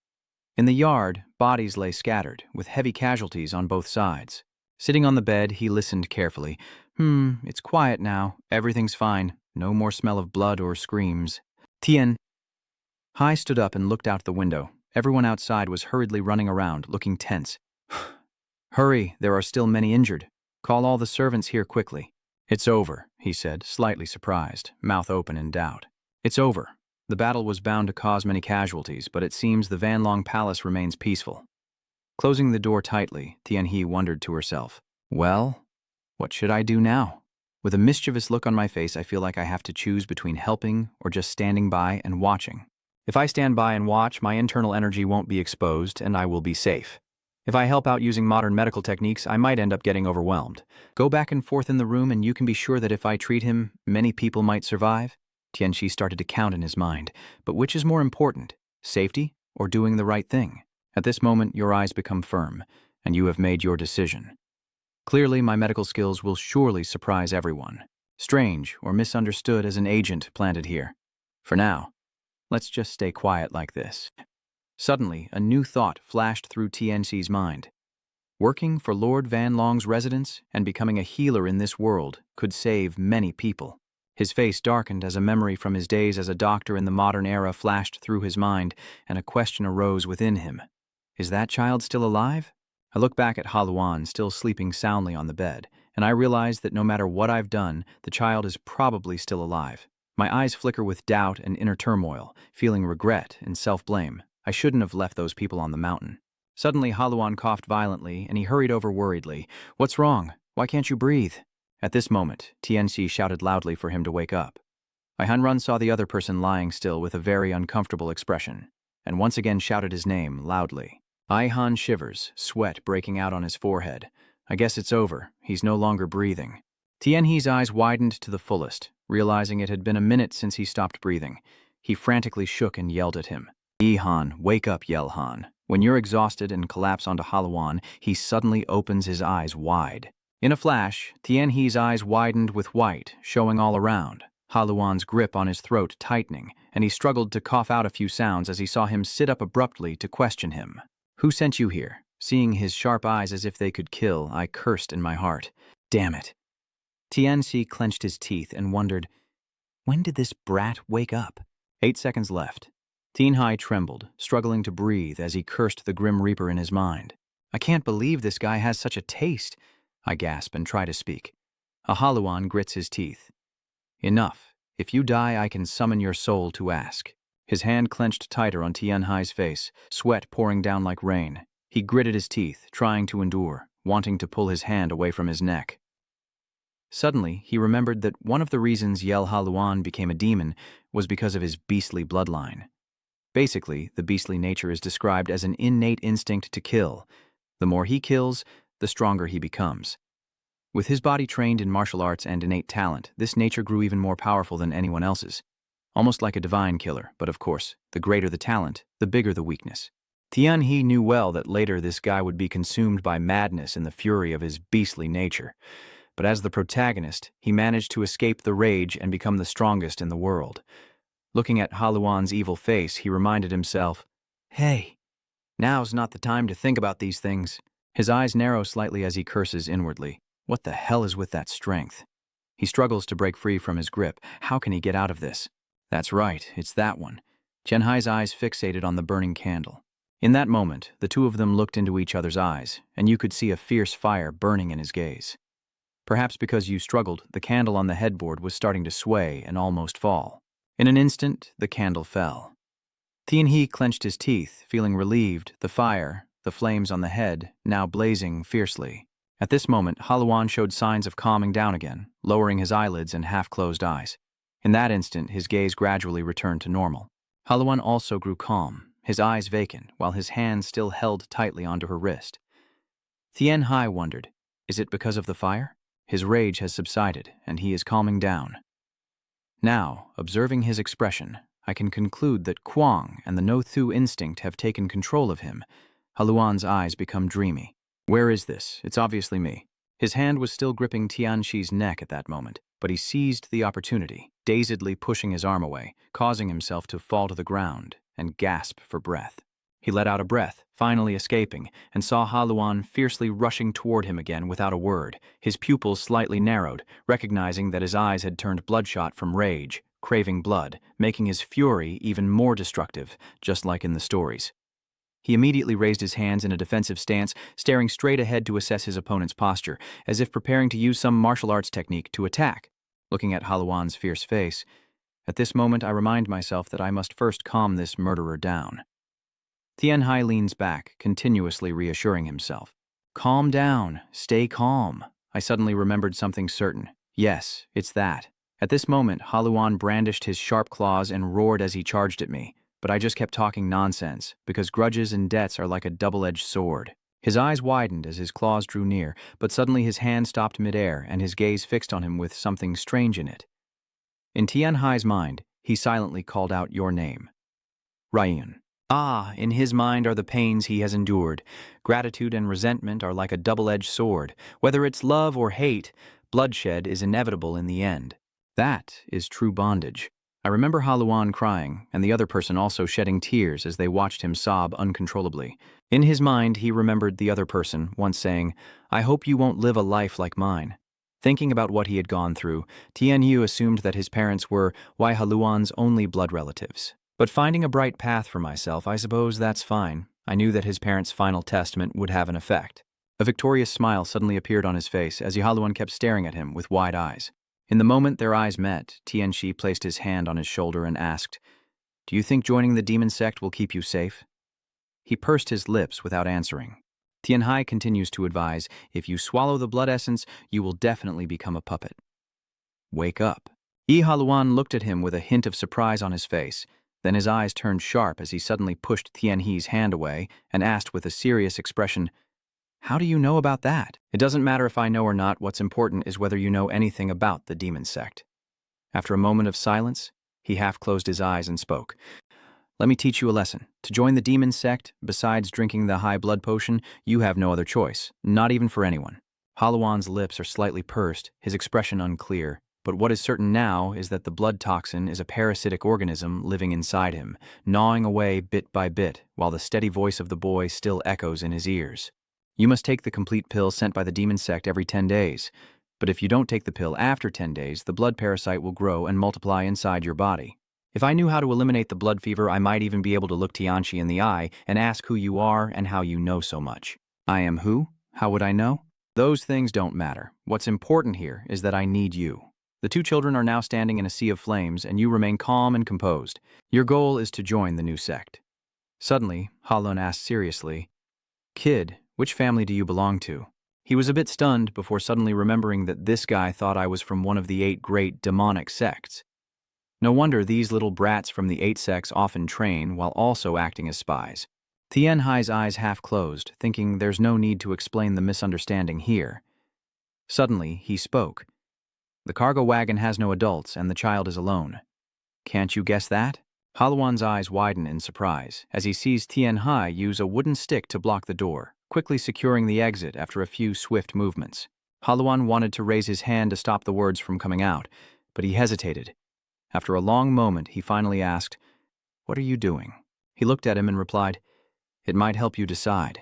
In the yard, bodies lay scattered, with heavy casualties on both sides. Sitting on the bed, he listened carefully. It's quiet now. Everything's fine. No more smell of blood or screams. Tianhe stood up and looked out the window. Everyone outside was hurriedly running around, looking tense. Hurry, there are still many injured. Call all the servants here quickly. It's over, he said, slightly surprised, mouth open in doubt. It's over. The battle was bound to cause many casualties, but it seems the Van Long Palace remains peaceful. Closing the door tightly, Tianhe wondered to herself, well, what should I do now? With a mischievous look on my face, I feel like I have to choose between helping or just standing by and watching. If I stand by and watch, my internal energy won't be exposed and I will be safe. If I help out using modern medical techniques, I might end up getting overwhelmed. Go back and forth in the room and you can be sure that if I treat him, many people might survive. Tianhe started to count in his mind. But which is more important, safety or doing the right thing? At this moment, your eyes become firm, and you have made your decision. Clearly, my medical skills will surely surprise everyone. Strange or misunderstood as an agent planted here. For now, let's just stay quiet like this. Suddenly, a new thought flashed through Tianhe's mind. Working for Lord Van Long's residence and becoming a healer in this world could save many people. His face darkened as a memory from his days as a doctor in the modern era flashed through his mind, and a question arose within him. Is that child still alive? I look back at Haluan still sleeping soundly on the bed, and I realize that no matter what I've done, the child is probably still alive. My eyes flicker with doubt and inner turmoil, feeling regret and self-blame. I shouldn't have left those people on the mountain. Suddenly, Haluan coughed violently, and he hurried over worriedly. What's wrong? Why can't you breathe? At this moment, Tianhe shouted loudly for him to wake up. Hanrun saw the other person lying still with a very uncomfortable expression, and once again shouted his name loudly. Han shivers, sweat breaking out on his forehead. I guess it's over. He's no longer breathing. Tianhe's eyes widened to the fullest, realizing it had been a minute since he stopped breathing. He frantically shook and yelled at him. Han, wake up, yell Han. When you're exhausted and collapse onto Haluan, he suddenly opens his eyes wide. In a flash, Tianhe's eyes widened with white, showing all around, Haluan's grip on his throat tightening, and he struggled to cough out a few sounds as he saw him sit up abruptly to question him. Who sent you here? Seeing his sharp eyes as if they could kill, I cursed in my heart. Damn it. Tianxi clenched his teeth and wondered, when did this brat wake up? 8 seconds left. Tianhai trembled, struggling to breathe as he cursed the Grim Reaper in his mind. I can't believe this guy has such a taste. I gasp and try to speak. A Haluan grits his teeth. Enough. If you die, I can summon your soul to ask. His hand clenched tighter on Tianhai's face, sweat pouring down like rain. He gritted his teeth, trying to endure, wanting to pull his hand away from his neck. Suddenly, he remembered that one of the reasons Yel Haluan became a demon was because of his beastly bloodline. Basically, the beastly nature is described as an innate instinct to kill. The more he kills, the stronger he becomes. With his body trained in martial arts and innate talent, this nature grew even more powerful than anyone else's. Almost like a divine killer, but of course, the greater the talent, the bigger the weakness. Tianhe knew well that later this guy would be consumed by madness in the fury of his beastly nature. But as the protagonist, he managed to escape the rage and become the strongest in the world. Looking at Haluan's evil face, he reminded himself, hey, now's not the time to think about these things. His eyes narrow slightly as he curses inwardly. What the hell is with that strength? He struggles to break free from his grip. How can he get out of this? That's right, it's that one. Tianhai's eyes fixated on the burning candle. In that moment, the two of them looked into each other's eyes, and you could see a fierce fire burning in his gaze. Perhaps because you struggled, the candle on the headboard was starting to sway and almost fall. In an instant, the candle fell. Tianhe clenched his teeth, feeling relieved, the fire, the flames on the head, now blazing fiercely. At this moment, Haluan showed signs of calming down again, lowering his eyelids and half-closed eyes. In that instant, his gaze gradually returned to normal. Haluan also grew calm, his eyes vacant, while his hand still held tightly onto her wrist. Tianhe wondered, is it because of the fire? His rage has subsided, and he is calming down. Now, observing his expression, I can conclude that Kwang and the no-thu instinct have taken control of him. Haluan's eyes become dreamy. Where is this? It's obviously me. His hand was still gripping Tianxi's neck at that moment, but he seized the opportunity, dazedly pushing his arm away, causing himself to fall to the ground and gasp for breath. He let out a breath, finally escaping, and saw Haluan fiercely rushing toward him again without a word, his pupils slightly narrowed, recognizing that his eyes had turned bloodshot from rage, craving blood, making his fury even more destructive, just like in the stories. He immediately raised his hands in a defensive stance, staring straight ahead to assess his opponent's posture, as if preparing to use some martial arts technique to attack. Looking at Haluan's fierce face, at this moment I remind myself that I must first calm this murderer down. Tianhe leans back, continuously reassuring himself. Calm down, stay calm. I suddenly remembered something certain. Yes, it's that. At this moment, Haluan brandished his sharp claws and roared as he charged at me, but I just kept talking nonsense, because grudges and debts are like a double-edged sword. His eyes widened as his claws drew near, but suddenly his hand stopped midair and his gaze fixed on him with something strange in it. In Tianhe's mind, he silently called out your name. Ryun. Ah, in his mind are the pains he has endured. Gratitude and resentment are like a double-edged sword. Whether it's love or hate, bloodshed is inevitable in the end. That is true bondage. I remember Haluan crying, and the other person also shedding tears as they watched him sob uncontrollably. In his mind, he remembered the other person once saying, I hope you won't live a life like mine. Thinking about what he had gone through, Tianyu assumed that his parents were Wai Haluan's only blood relatives. But finding a bright path for myself, I suppose that's fine. I knew that his parents' final testament would have an effect. A victorious smile suddenly appeared on his face as Haluan kept staring at him with wide eyes. In the moment their eyes met, Tianxi placed his hand on his shoulder and asked, Do you think joining the demon sect will keep you safe? He pursed his lips without answering. Tianhai continues to advise, if you swallow the blood essence, you will definitely become a puppet. Wake up. Haluan looked at him with a hint of surprise on his face. Then his eyes turned sharp as he suddenly pushed Tianhe's hand away and asked with a serious expression, "How do you know about that?" "It doesn't matter if I know or not. What's important is whether you know anything about the demon sect." After a moment of silence, he half closed his eyes and spoke. "Let me teach you a lesson. To join the demon sect, besides drinking the high blood potion, you have no other choice, not even for anyone." Haluan's lips are slightly pursed, his expression unclear, but what is certain now is that the blood toxin is a parasitic organism living inside him, gnawing away bit by bit, while the steady voice of the boy still echoes in his ears. "You must take the complete pill sent by the demon sect every 10 days. But if you don't take the pill after 10 days, the blood parasite will grow and multiply inside your body. If I knew how to eliminate the blood fever, I might even be able to look Tianchi in the eye and ask who you are and how you know so much." "I am who? How would I know?" "Those things don't matter. What's important here is that I need you." The two children are now standing in a sea of flames, and you remain calm and composed. Your goal is to join the new sect. Suddenly, Halun asked seriously, "Kid, which family do you belong to?" He was a bit stunned before suddenly remembering that this guy thought I was from one of the 8 great demonic sects. No wonder these little brats from the 8 sects often train while also acting as spies. Tianhai's eyes half closed, thinking there's no need to explain the misunderstanding here. Suddenly, he spoke. "The cargo wagon has no adults, and the child is alone. Can't you guess that?" Haluan's eyes widen in surprise as he sees Tianhai use a wooden stick to block the door, quickly securing the exit after a few swift movements. Haluan wanted to raise his hand to stop the words from coming out, but he hesitated. After a long moment, he finally asked, "What are you doing?" He looked at him and replied, "It might help you decide."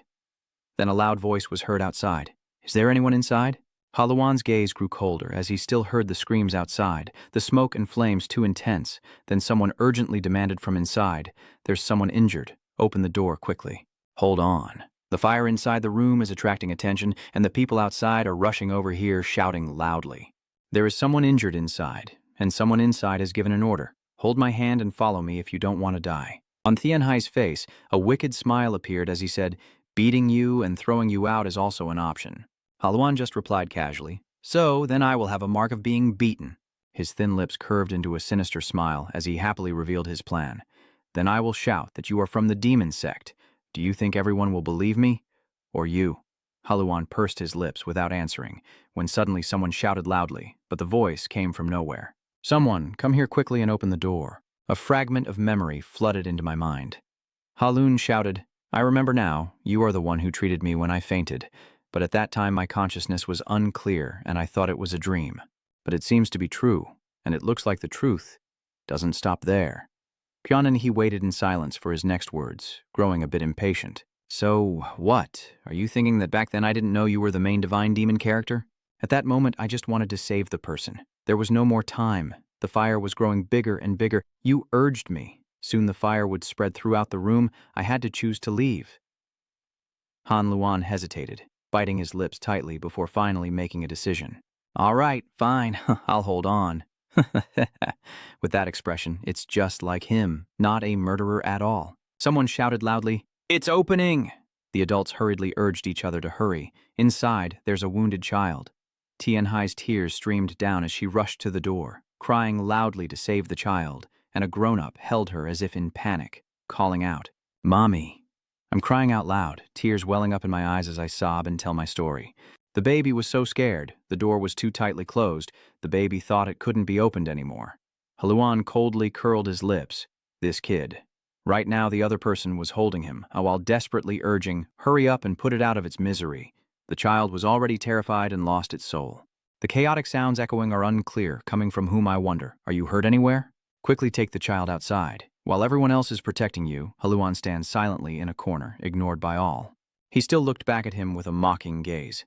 Then a loud voice was heard outside. "Is there anyone inside?" Haluan's gaze grew colder as he still heard the screams outside, the smoke and flames too intense. Then someone urgently demanded from inside, "There's someone injured. Open the door quickly." "Hold on. The fire inside the room is attracting attention, and the people outside are rushing over here shouting loudly. There is someone injured inside, and someone inside has given an order. Hold my hand and follow me if you don't want to die." On Tianhai's face, a wicked smile appeared as he said, "Beating you and throwing you out is also an option." Haluan just replied casually, "So, then I will have a mark of being beaten." His thin lips curved into a sinister smile as he happily revealed his plan. "Then I will shout that you are from the demon sect. Do you think everyone will believe me? Or you?" Haluan pursed his lips without answering, when suddenly someone shouted loudly, but the voice came from nowhere. "Someone, come here quickly and open the door." A fragment of memory flooded into my mind. Halun shouted, "I remember now, you are the one who treated me when I fainted. But at that time my consciousness was unclear and I thought it was a dream. But it seems to be true, and it looks like the truth doesn't stop there." He waited in silence for his next words, growing a bit impatient. "So, what? Are you thinking that back then I didn't know you were the main divine demon character?" At that moment I just wanted to save the person. There was no more time. The fire was growing bigger and bigger. You urged me. Soon the fire would spread throughout the room. I had to choose to leave. Han Luan hesitated, biting his lips tightly before finally making a decision. "All right, fine, I'll hold on." With that expression, it's just like him, not a murderer at all. Someone shouted loudly, "It's opening!" The adults hurriedly urged each other to hurry. Inside, there's a wounded child. Tianhai's tears streamed down as she rushed to the door, crying loudly to save the child, and a grown-up held her as if in panic, calling out, "Mommy." I'm crying out loud, tears welling up in my eyes as I sob and tell my story. The baby was so scared, the door was too tightly closed, the baby thought it couldn't be opened anymore. Haluan coldly curled his lips. This kid. Right now the other person was holding him, while desperately urging, "Hurry up and put it out of its misery." The child was already terrified and lost its soul. The chaotic sounds echoing are unclear, coming from whom I wonder. Are you hurt anywhere? Quickly take the child outside. While everyone else is protecting you, Haluan stands silently in a corner, ignored by all. He still looked back at him with a mocking gaze.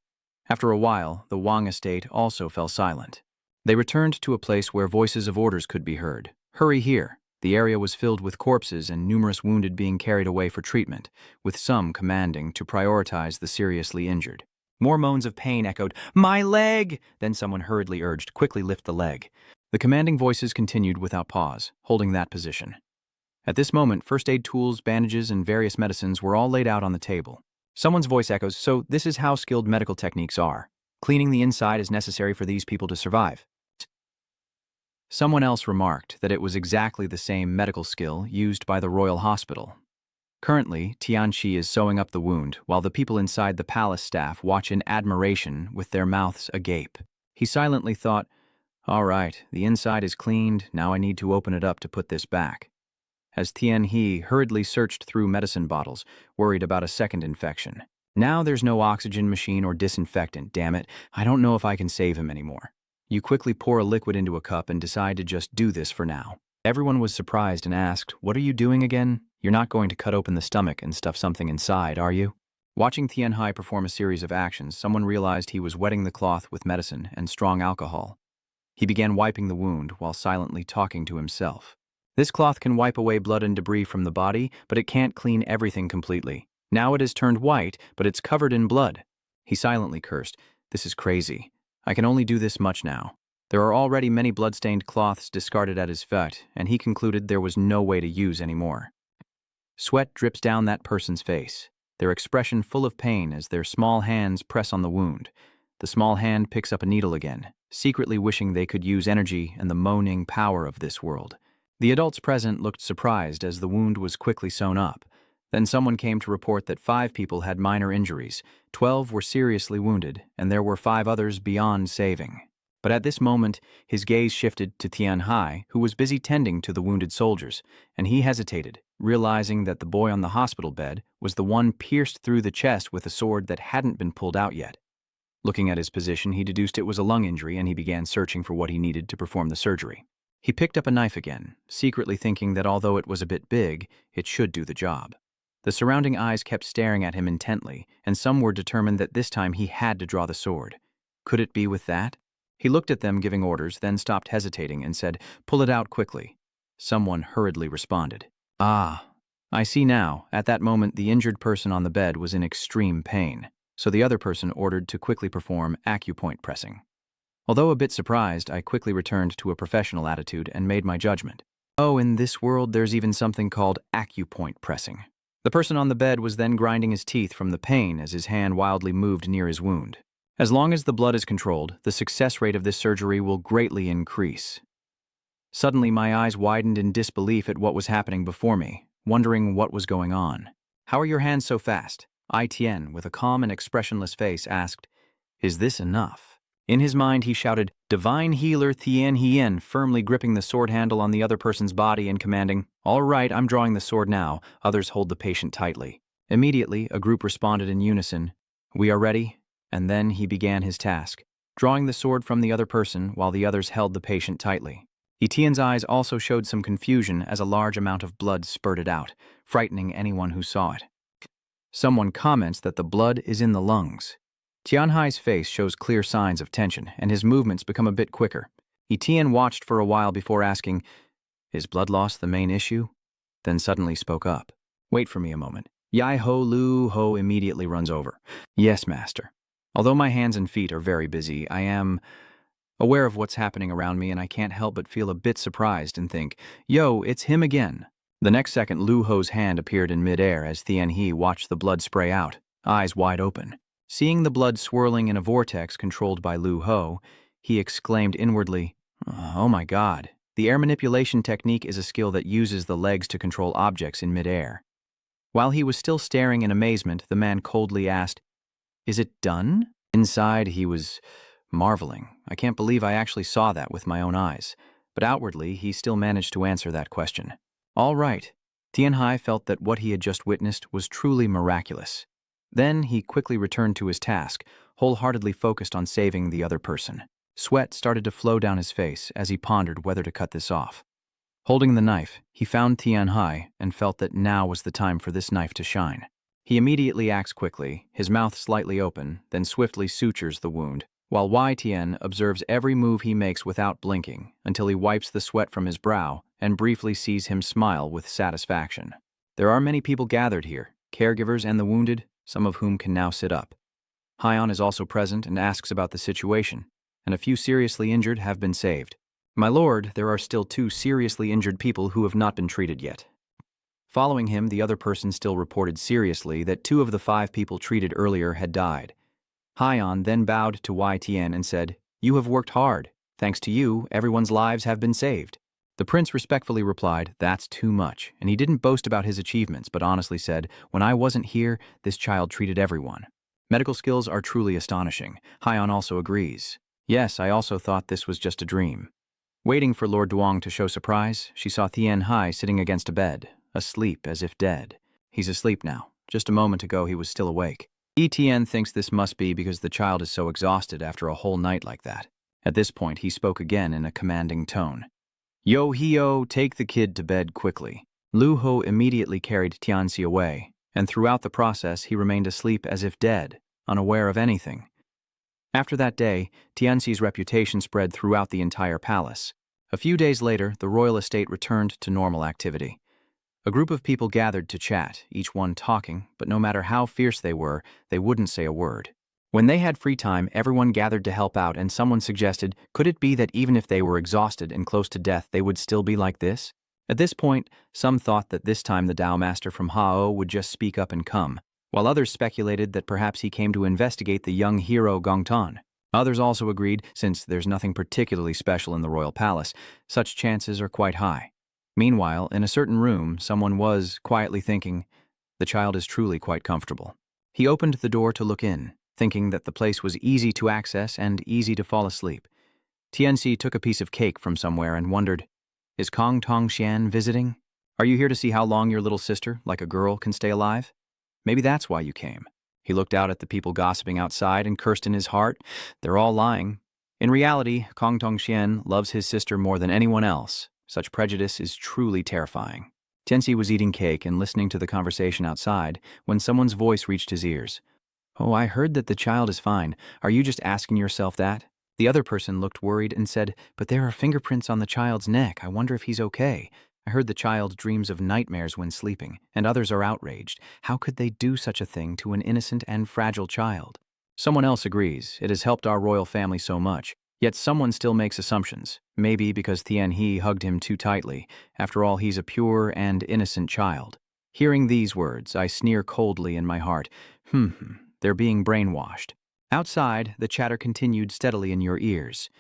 After a while, the Wang estate also fell silent. They returned to a place where voices of orders could be heard. "Hurry here." The area was filled with corpses and numerous wounded being carried away for treatment, with some commanding to prioritize the seriously injured. More moans of pain echoed, "My leg!" Then someone hurriedly urged, "Quickly lift the leg." The commanding voices continued without pause, holding that position. At this moment, first aid tools, bandages, and various medicines were all laid out on the table. Someone's voice echoes, "So this is how skilled medical techniques are. Cleaning the inside is necessary for these people to survive." Someone else remarked that it was exactly the same medical skill used by the royal hospital. Currently, Tianxi is sewing up the wound, while the people inside the palace staff watch in admiration with their mouths agape. He silently thought, "All right, the inside is cleaned, now I need to open it up to put this back." As Tianhe hurriedly searched through medicine bottles, worried about a second infection. "Now there's no oxygen machine or disinfectant, damn it. I don't know if I can save him anymore." You quickly pour a liquid into a cup and decide to just do this for now. Everyone was surprised and asked, "What are you doing again? You're not going to cut open the stomach and stuff something inside, are you?" Watching Tianhai perform a series of actions, someone realized he was wetting the cloth with medicine and strong alcohol. He began wiping the wound while silently talking to himself. "This cloth can wipe away blood and debris from the body, but it can't clean everything completely. Now it has turned white, but it's covered in blood." He silently cursed, "This is crazy. I can only do this much now." There are already many blood-stained cloths discarded at his fete, and he concluded there was no way to use anymore. Sweat drips down that person's face, their expression full of pain as their small hands press on the wound. The small hand picks up a needle again, secretly wishing they could use energy and the moaning power of this world. The adults present looked surprised as the wound was quickly sewn up. Then someone came to report that 5 people had minor injuries, 12 were seriously wounded, and there were 5 others beyond saving. But at this moment, his gaze shifted to Tianhai, who was busy tending to the wounded soldiers, and he hesitated, realizing that the boy on the hospital bed was the one pierced through the chest with a sword that hadn't been pulled out yet. Looking at his position, he deduced it was a lung injury, and he began searching for what he needed to perform the surgery. He picked up a knife again, secretly thinking that although it was a bit big, it should do the job. The surrounding eyes kept staring at him intently, and some were determined that this time he had to draw the sword. Could it be with that? He looked at them giving orders, then stopped hesitating and said, "Pull it out quickly." Someone hurriedly responded, "Ah, I see now." At that moment, the injured person on the bed was in extreme pain, so the other person ordered to quickly perform acupoint pressing. Although a bit surprised, I quickly returned to a professional attitude and made my judgment. Oh, in this world, there's even something called acupoint pressing. The person on the bed was then grinding his teeth from the pain as his hand wildly moved near his wound. As long as the blood is controlled, the success rate of this surgery will greatly increase. Suddenly, my eyes widened in disbelief at what was happening before me, wondering what was going on. "How are your hands so fast?" Tien, with a calm and expressionless face, asked, "Is this enough?" In his mind, he shouted, "Divine Healer Tien Hien," firmly gripping the sword handle on the other person's body and commanding, "All right, I'm drawing the sword now. Others hold the patient tightly." Immediately, a group responded in unison, "We are ready." And then he began his task, drawing the sword from the other person while the others held the patient tightly. Etienne's eyes also showed some confusion as a large amount of blood spurted out, frightening anyone who saw it. Someone comments that the blood is in the lungs. Tianhai's face shows clear signs of tension, and his movements become a bit quicker. Etienne watched for a while before asking, "Is blood loss the main issue?" Then suddenly spoke up, "Wait for me a moment." Yai Ho Lu Ho immediately runs over. "Yes, master. Although my hands and feet are very busy, I am aware of what's happening around me, and I can't help but feel a bit surprised and think, yo, it's him again." The next second, Lu Ho's hand appeared in midair as Thien He watched the blood spray out, eyes wide open. Seeing the blood swirling in a vortex controlled by Lu Ho, he exclaimed inwardly, "Oh my God." The air manipulation technique is a skill that uses the legs to control objects in midair. While he was still staring in amazement, the man coldly asked, "Is it done?" Inside, he was marveling. "I can't believe I actually saw that with my own eyes." But outwardly, he still managed to answer that question. All right. Tianhai felt that what he had just witnessed was truly miraculous. Then he quickly returned to his task, wholeheartedly focused on saving the other person. Sweat started to flow down his face as he pondered whether to cut this off. Holding the knife, he found Tianhai and felt that now was the time for this knife to shine. He immediately acts quickly, his mouth slightly open, then swiftly sutures the wound, while Wei Tian observes every move he makes without blinking until he wipes the sweat from his brow and briefly sees him smile with satisfaction. There are many people gathered here, caregivers and the wounded, some of whom can now sit up. Haiyan is also present and asks about the situation, and a few seriously injured have been saved. "My lord, there are still 2 seriously injured people who have not been treated yet." Following him, the other person still reported seriously that 2 of the 5 people treated earlier had died. Haiyan then bowed to Wei Tian and said, "You have worked hard. Thanks to you, everyone's lives have been saved. The prince respectfully replied, "That's too much," and he didn't boast about his achievements, but honestly said, "When I wasn't here, this child treated everyone." Medical skills are truly astonishing. Hyon also agrees. Yes, I also thought this was just a dream. Waiting for Lord Duong to show surprise, she saw Thien Hai sitting against a bed, asleep as if dead. He's asleep now. Just a moment ago he was still awake. Tien thinks this must be because the child is so exhausted after a whole night like that. At this point he spoke again in a commanding tone. "Yo Hio, take the kid to bed quickly." Lu Ho immediately carried Tianxi away, and throughout the process he remained asleep as if dead, unaware of anything. After that day, Tianxi's reputation spread throughout the entire palace. A few days later, the royal estate returned to normal activity. A group of people gathered to chat, each one talking, but no matter how fierce they were, they wouldn't say a word. When they had free time, everyone gathered to help out, and someone suggested, could it be that even if they were exhausted and close to death, they would still be like this? At this point, some thought that this time the Tao Master from Hao would just speak up and come, while others speculated that perhaps he came to investigate the young hero Gongtan. Others also agreed, since there's nothing particularly special in the royal palace, such chances are quite high. Meanwhile, in a certain room, someone was quietly thinking, the child is truly quite comfortable. He opened the door to look in, thinking that the place was easy to access and easy to fall asleep. Tianxi took a piece of cake from somewhere and wondered, is Kong Tong Xian visiting? Are you here to see how long your little sister, like a girl, can stay alive? Maybe that's why you came. He looked out at the people gossiping outside and cursed in his heart. They're all lying. In reality, Kong Tong Xian loves his sister more than anyone else. Such prejudice is truly terrifying. Tianxi was eating cake and listening to the conversation outside when someone's voice reached his ears. "Oh, I heard that the child is fine. Are you just asking yourself that?" The other person looked worried and said, "But there are fingerprints on the child's neck. I wonder if he's okay. I heard the child dreams of nightmares when sleeping, and others are outraged. How could they do such a thing to an innocent and fragile child?" Someone else agrees. It has helped our royal family so much. Yet someone still makes assumptions. Maybe because Thien He hugged him too tightly. After all, he's a pure and innocent child. Hearing these words, I sneer coldly in my heart. They're being brainwashed. Outside, the chatter continued steadily in your ears.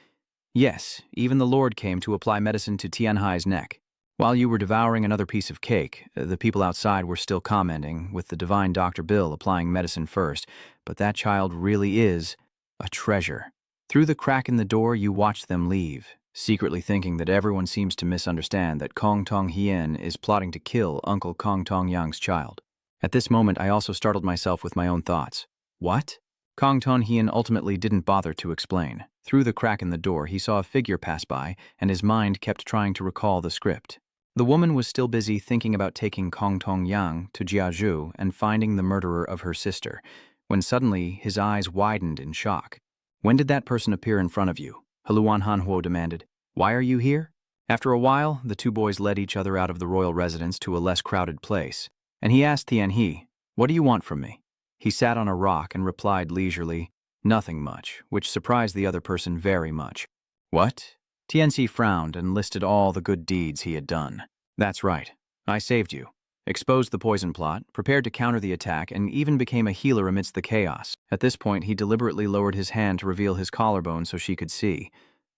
Yes, even the Lord came to apply medicine to Tian Hai's neck. While you were devouring another piece of cake, the people outside were still commenting, with the divine Dr. Bill applying medicine first, but that child really is a treasure. Through the crack in the door, you watched them leave, secretly thinking that everyone seems to misunderstand that Kong Tong Hien is plotting to kill Uncle Kong Tong Yang's child. At this moment, I also startled myself with my own thoughts. What? Kong Tong Hien ultimately didn't bother to explain. Through the crack in the door, he saw a figure pass by, and his mind kept trying to recall the script. The woman was still busy thinking about taking Kong Tong Yang to Jiazhu and finding the murderer of her sister, when suddenly his eyes widened in shock. "When did that person appear in front of you?" Haluan Hanhuo demanded. "Why are you here?" After a while, the two boys led each other out of the royal residence to a less crowded place, and he asked Thien He, "What do you want from me?" He sat on a rock and replied leisurely, "Nothing much," which surprised the other person very much. "What?" Tianxi frowned and listed all the good deeds he had done. "That's right. I saved you, exposed the poison plot, prepared to counter the attack, and even became a healer amidst the chaos." At this point, he deliberately lowered his hand to reveal his collarbone so she could see.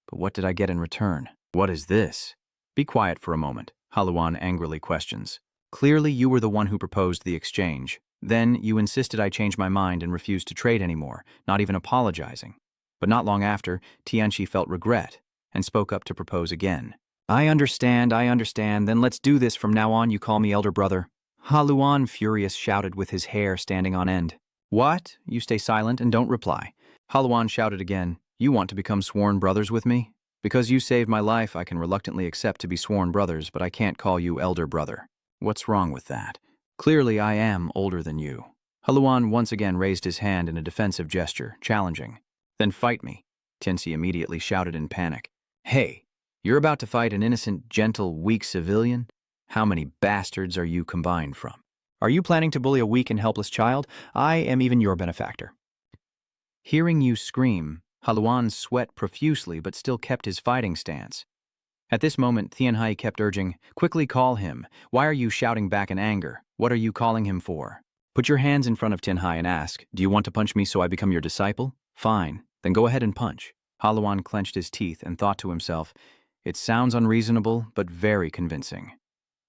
"But what did I get in return? What is this?" "Be quiet for a moment," Haluan angrily questions. "Clearly you were the one who proposed the exchange. Then you insisted I change my mind and refused to trade anymore, not even apologizing. But not long after, Tianxi felt regret and spoke up to propose again. I understand, then let's do this. From now on you call me elder brother." Haluan, furious, shouted with his hair standing on end. "What? You stay silent and don't reply." Haluan shouted again, "You want to become sworn brothers with me? Because you saved my life, I can reluctantly accept to be sworn brothers, but I can't call you elder brother. What's wrong with that? Clearly I am older than you." Haluan once again raised his hand in a defensive gesture, challenging. "Then fight me," Tianxi immediately shouted in panic. "Hey, you're about to fight an innocent, gentle, weak civilian? How many bastards are you combined from? Are you planning to bully a weak and helpless child? I am even your benefactor." Hearing you scream, Haluan sweat profusely but still kept his fighting stance. At this moment, Thien Hai kept urging, "Quickly call him. Why are you shouting back in anger? What are you calling him for? Put your hands in front of Thien Hai and ask, do you want to punch me so I become your disciple? Fine, then go ahead and punch." Haluan clenched his teeth and thought to himself, "It sounds unreasonable, but very convincing."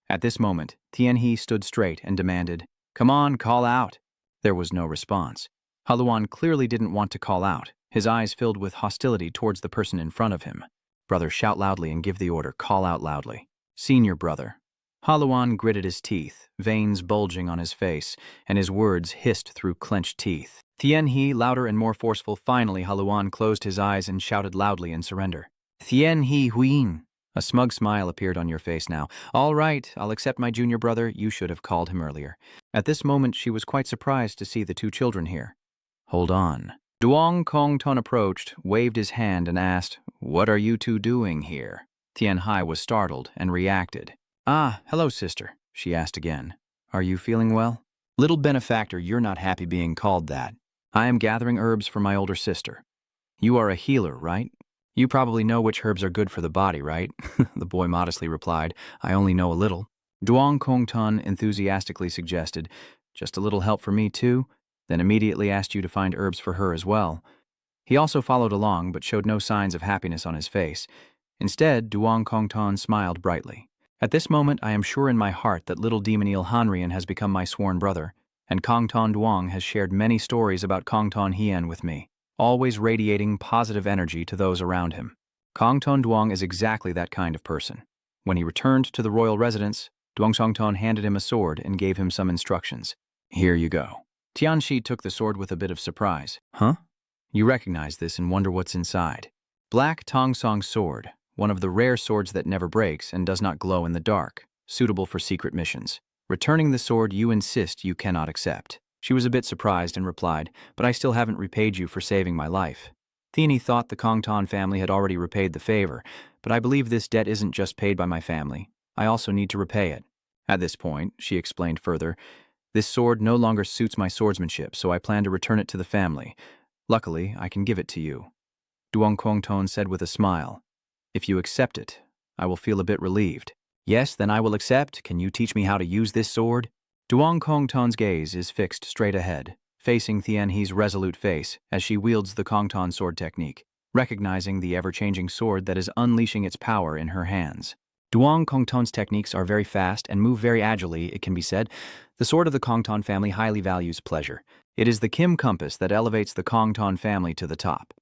At this moment, Tianhe stood straight and demanded, "Come on, call out." There was no response. Haluan clearly didn't want to call out, his eyes filled with hostility towards the person in front of him. "Brother, shout loudly and give the order. Call out loudly." "Senior brother." Haluan gritted his teeth, veins bulging on his face, and his words hissed through clenched teeth. Tianhe, louder and more forceful. Finally, Haluan closed his eyes and shouted loudly in surrender. "Tianhe Huin." A smug smile appeaed on your face now. "All right, I'll accept my junior brother. You should have called him earlier." At this moment, she was quite surprised to see the two children here. "Hold on." Duong Kongton approached, waved his hand, and asked, "What are you two doing here?" Tianhe was startled and reacted. "Ah, hello, sister," she asked again. "Are you feeling well?" "Little benefactor, you're not happy being called that. I am gathering herbs for my older sister." "You are a healer, right?" "You probably know which herbs are good for the body, right?" The boy modestly replied, "I only know a little." Duong Kongton enthusiastically suggested, "Just a little help for me too?" Then immediately asked you to find herbs for her as well. He also followed along, but showed no signs of happiness on his face. Instead, Duong Kongton smiled brightly. "At this moment, I am sure in my heart that little demon Hanrian has become my sworn brother, and Kongton Duong has shared many stories about Kongton Hien with me, always radiating positive energy to those around him. Kongton Duong is exactly that kind of person." When he returned to the royal residence, Duong Songton handed him a sword and gave him some instructions. "Here you go." Tianshi took the sword with a bit of surprise. "Huh? You recognize this and wonder what's inside." Black Tongsong sword, one of the rare swords that never breaks and does not glow in the dark, suitable for secret missions. "Returning the sword you insist you cannot accept." She was a bit surprised and replied, "But I still haven't repaid you for saving my life." Thiene thought the Kongton family had already repaid the favor, but I believe this debt isn't just paid by my family. I also need to repay it. At this point, she explained further, "This sword no longer suits my swordsmanship, so I plan to return it to the family. Luckily, I can give it to you." Duong Kongton said with a smile, "If you accept it, I will feel a bit relieved." "Yes, then I will accept. Can you teach me how to use this sword?" Duong Kongton's gaze is fixed straight ahead, facing Tianhe's resolute face as she wields the Kongton sword technique, recognizing the ever-changing sword that is unleashing its power in her hands. Duong Kongton's techniques are very fast and move very agilely, it can be said. The sword of the Kongton family highly values pleasure. It is the Kim compass that elevates the Kongton family to the top.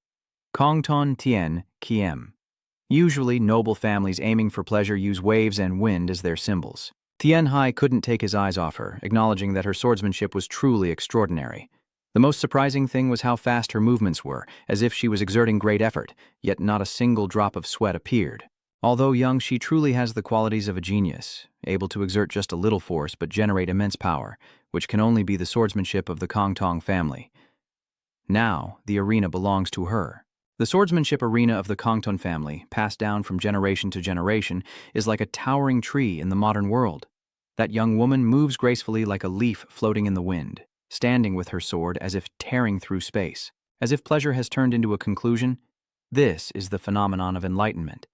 Kongton Tien Kiem. Usually, noble families aiming for pleasure use waves and wind as their symbols. Tianhe couldn't take his eyes off her, acknowledging that her swordsmanship was truly extraordinary. The most surprising thing was how fast her movements were, as if she was exerting great effort, yet not a single drop of sweat appeared. Although young, she truly has the qualities of a genius, able to exert just a little force but generate immense power, which can only be the swordsmanship of the Kongtong family. Now, the arena belongs to her. The swordsmanship arena of the Kongton family, passed down from generation to generation, is like a towering tree in the modern world. That young woman moves gracefully like a leaf floating in the wind, standing with her sword as if tearing through space, as if pleasure has turned into a conclusion. This is the phenomenon of enlightenment.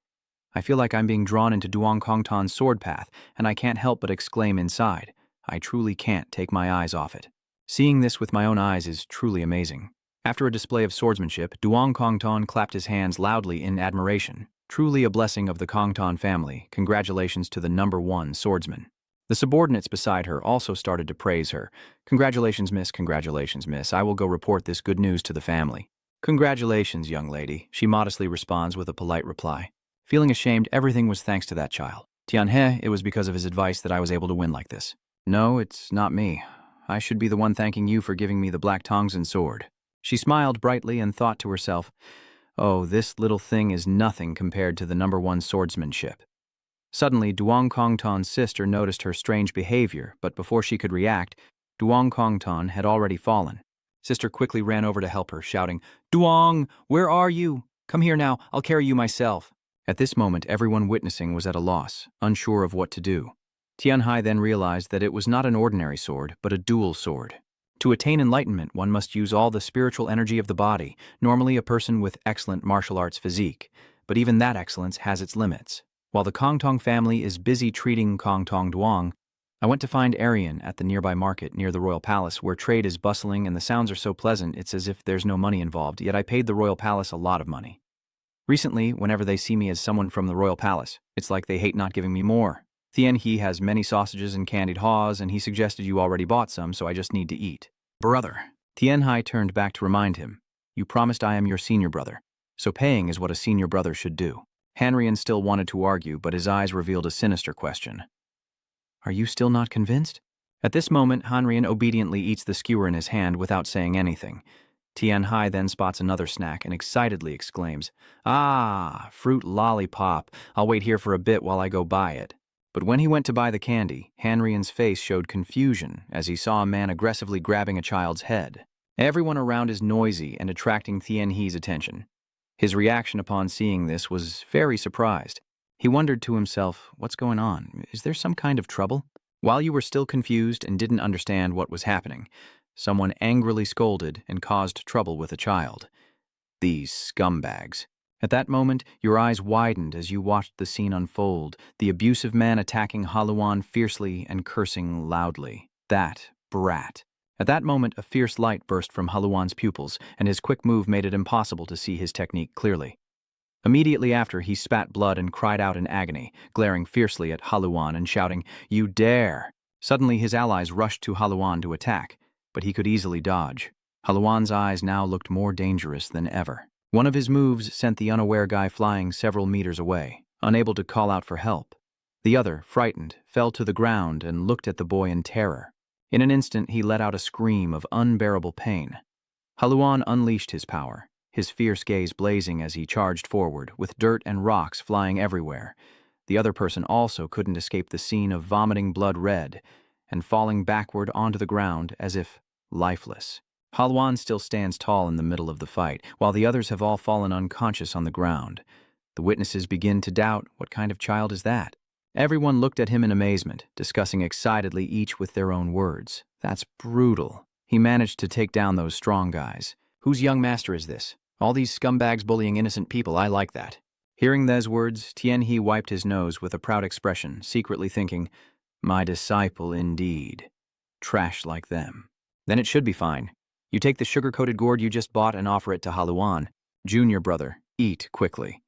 I feel like I'm being drawn into Duong Kongton's sword path, and I can't help but exclaim inside, I truly can't take my eyes off it. Seeing this with my own eyes is truly amazing. After a display of swordsmanship, Duong Kongton clapped his hands loudly in admiration. Truly a blessing of the Kongton family. Congratulations to the #1 swordsman. The subordinates beside her also started to praise her. Congratulations, miss. I will go report this good news to the family. Congratulations, young lady, she modestly responds with a polite reply. Feeling ashamed, everything was thanks to that child. Tianhe, it was because of his advice that I was able to win like this. No, it's not me. I should be the one thanking you for giving me the black Tongsan sword. She smiled brightly and thought to herself, oh, this little thing is nothing compared to the #1 swordsmanship. Suddenly, Duong Kongton's sister noticed her strange behavior, but before she could react, Duong Kongton had already fallen. Sister quickly ran over to help her, shouting, Duong, where are you? Come here now, I'll carry you myself. At this moment, everyone witnessing was at a loss, unsure of what to do. Tianhe then realized that it was not an ordinary sword, but a dual sword. To attain enlightenment, one must use all the spiritual energy of the body, normally a person with excellent martial arts physique, but even that excellence has its limits. While the Kongtong family is busy treating Kongtong Duong, I went to find Arian at the nearby market near the royal palace, where trade is bustling and the sounds are so pleasant it's as if there's no money involved, yet I paid the royal palace a lot of money. Recently, whenever they see me as someone from the royal palace, it's like they hate not giving me more. Tien He has many sausages and candied haws, and he suggested you already bought some, so I just need to eat. Brother. Tien Hai turned back to remind him. You promised I am your senior brother, so paying is what a senior brother should do. Hanrian still wanted to argue, but his eyes revealed a sinister question. Are you still not convinced? At this moment, Hanrian obediently eats the skewer in his hand without saying anything. Tien Hai then spots another snack and excitedly exclaims, Ah, fruit lollipop. I'll wait here for a bit while I go buy it. But when he went to buy the candy, Hanrian's face showed confusion as he saw a man aggressively grabbing a child's head. Everyone around is noisy and attracting Tien He's attention. His reaction upon seeing this was very surprised. He wondered to himself, what's going on? Is there some kind of trouble? While you were still confused and didn't understand what was happening, someone angrily scolded and caused trouble with a child. These scumbags. At that moment, your eyes widened as you watched the scene unfold, the abusive man attacking Haluan fiercely and cursing loudly. That brat. At that moment, a fierce light burst from Haluan's pupils, and his quick move made it impossible to see his technique clearly. Immediately after, he spat blood and cried out in agony, glaring fiercely at Haluan and shouting, You dare! Suddenly, his allies rushed to Haluan to attack, but he could easily dodge. Haluan's eyes now looked more dangerous than ever. One of his moves sent the unaware guy flying several meters away, unable to call out for help. The other, frightened, fell to the ground and looked at the boy in terror. In an instant, he let out a scream of unbearable pain. Haluan unleashed his power, his fierce gaze blazing as he charged forward, with dirt and rocks flying everywhere. The other person also couldn't escape the scene of vomiting blood red and falling backward onto the ground as if lifeless. Haluan still stands tall in the middle of the fight, while the others have all fallen unconscious on the ground. The witnesses begin to doubt, what kind of child is that? Everyone looked at him in amazement, discussing excitedly each with their own words. That's brutal. He managed to take down those strong guys. Whose young master is this? All these scumbags bullying innocent people, I like that. Hearing those words, Tien He wiped his nose with a proud expression, secretly thinking, My disciple indeed. Trash like them. Then it should be fine. You take the sugar-coated gourd you just bought and offer it to Haluan. Junior brother, eat quickly.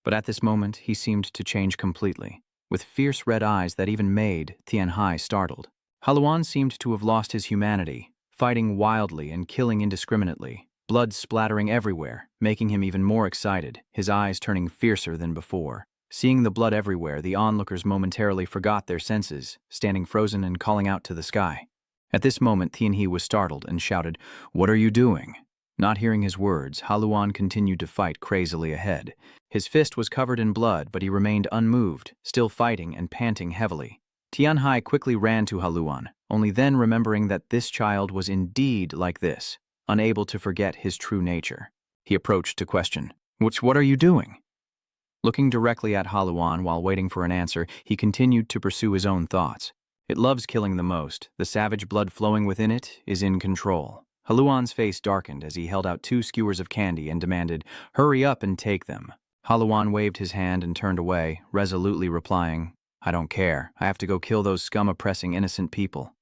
But at this moment, he seemed to change completely, with fierce red eyes that even made Tien Hai startled. Haluan seemed to have lost his humanity, fighting wildly and killing indiscriminately, blood splattering everywhere, making him even more excited, his eyes turning fiercer than before. Seeing the blood everywhere, the onlookers momentarily forgot their senses, standing frozen and calling out to the sky. At this moment, Tien He was startled and shouted, What are you doing? Not hearing his words, Haluan continued to fight crazily ahead. His fist was covered in blood, but he remained unmoved, still fighting and panting heavily. Tien Hai quickly ran to Haluan, only then remembering that this child was indeed like this, unable to forget his true nature. He approached to question, What are you doing? Looking directly at Haluan while waiting for an answer, he continued to pursue his own thoughts. It loves killing the most. The savage blood flowing within it is in control. Haluan's face darkened as he held out 2 skewers of candy and demanded, Hurry up and take them. Haluan waved his hand and turned away, resolutely replying, I don't care. I have to go kill those scum-oppressing innocent people.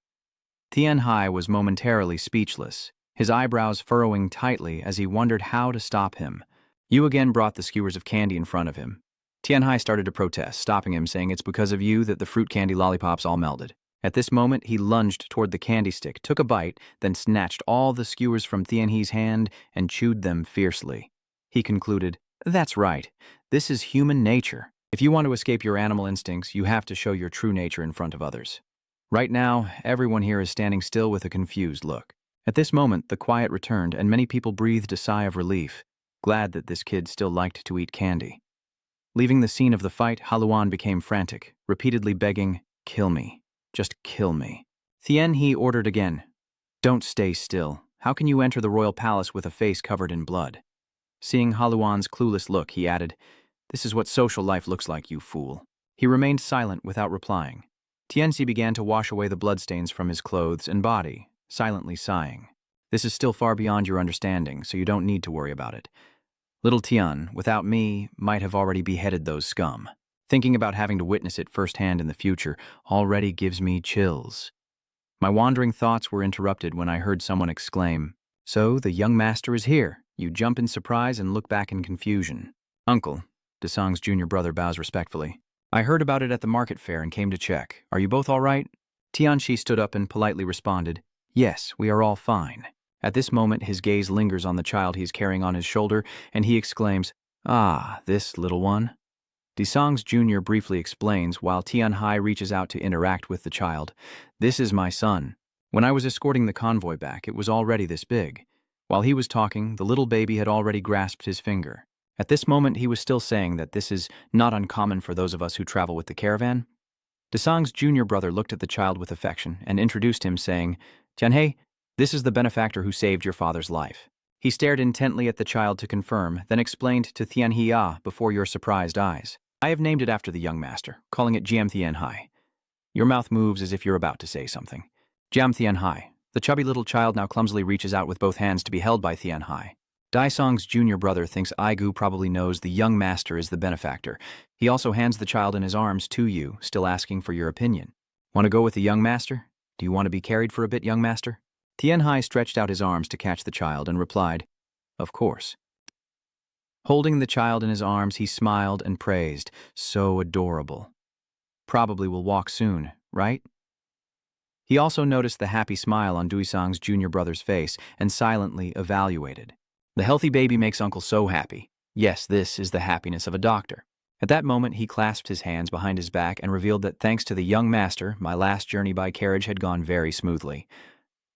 Tien Hai was momentarily speechless, his eyebrows furrowing tightly as he wondered how to stop him. You again brought the skewers of candy in front of him. Tien Hai started to protest, stopping him, saying it's because of you that the fruit candy lollipops all melted. At this moment, he lunged toward the candy stick, took a bite, then snatched all the skewers from Tien He's hand and chewed them fiercely. He concluded, That's right. This is human nature. If you want to escape your animal instincts, you have to show your true nature in front of others. Right now, everyone here is standing still with a confused look. At this moment, the quiet returned and many people breathed a sigh of relief, glad that this kid still liked to eat candy. Leaving the scene of the fight, Haluan became frantic, repeatedly begging, Kill me. Just kill me. Tien He ordered again, Don't stay still. How can you enter the royal palace with a face covered in blood? Seeing Haluan's clueless look, he added, This is what social life looks like, you fool. He remained silent without replying. Tien He began to wash away the bloodstains from his clothes and body, silently sighing. This is still far beyond your understanding, so you don't need to worry about it. Little Tien, without me, might have already beheaded those scum. Thinking about having to witness it firsthand in the future already gives me chills. My wandering thoughts were interrupted when I heard someone exclaim, So, the young master is here. You jump in surprise and look back in confusion. Uncle, Desang's junior brother bows respectfully. I heard about it at the market fair and came to check. Are you both all right? Tianxi stood up and politely responded, Yes, we are all fine. At this moment, his gaze lingers on the child he is carrying on his shoulder, and he exclaims, Ah, this little one? Desang's junior briefly explains while Tianhai reaches out to interact with the child. This is my son. When I was escorting the convoy back, it was already this big. While he was talking, the little baby had already grasped his finger. At this moment, he was still saying that this is not uncommon for those of us who travel with the caravan. Desang's junior brother looked at the child with affection and introduced him, saying, Tianhei, this is the benefactor who saved your father's life. He stared intently at the child to confirm, then explained to Tianhia before your surprised eyes. I have named it after the young master, calling it Jiam Tianhai. Your mouth moves as if you're about to say something. Jiam Tianhai. The chubby little child now clumsily reaches out with both hands to be held by Tianhai. Daisong's junior brother thinks Aigu probably knows the young master is the benefactor. He also hands the child in his arms to you, still asking for your opinion. Want to go with the young master? Do you want to be carried for a bit, young master? Tianhai stretched out his arms to catch the child and replied, Of course. Holding the child in his arms, he smiled and praised, So adorable. Probably will walk soon, right? He also noticed the happy smile on Duisang's junior brother's face and silently evaluated. The healthy baby makes Uncle so happy. Yes, this is the happiness of a doctor. At that moment, he clasped his hands behind his back and revealed that thanks to the young master, my last journey by carriage had gone very smoothly.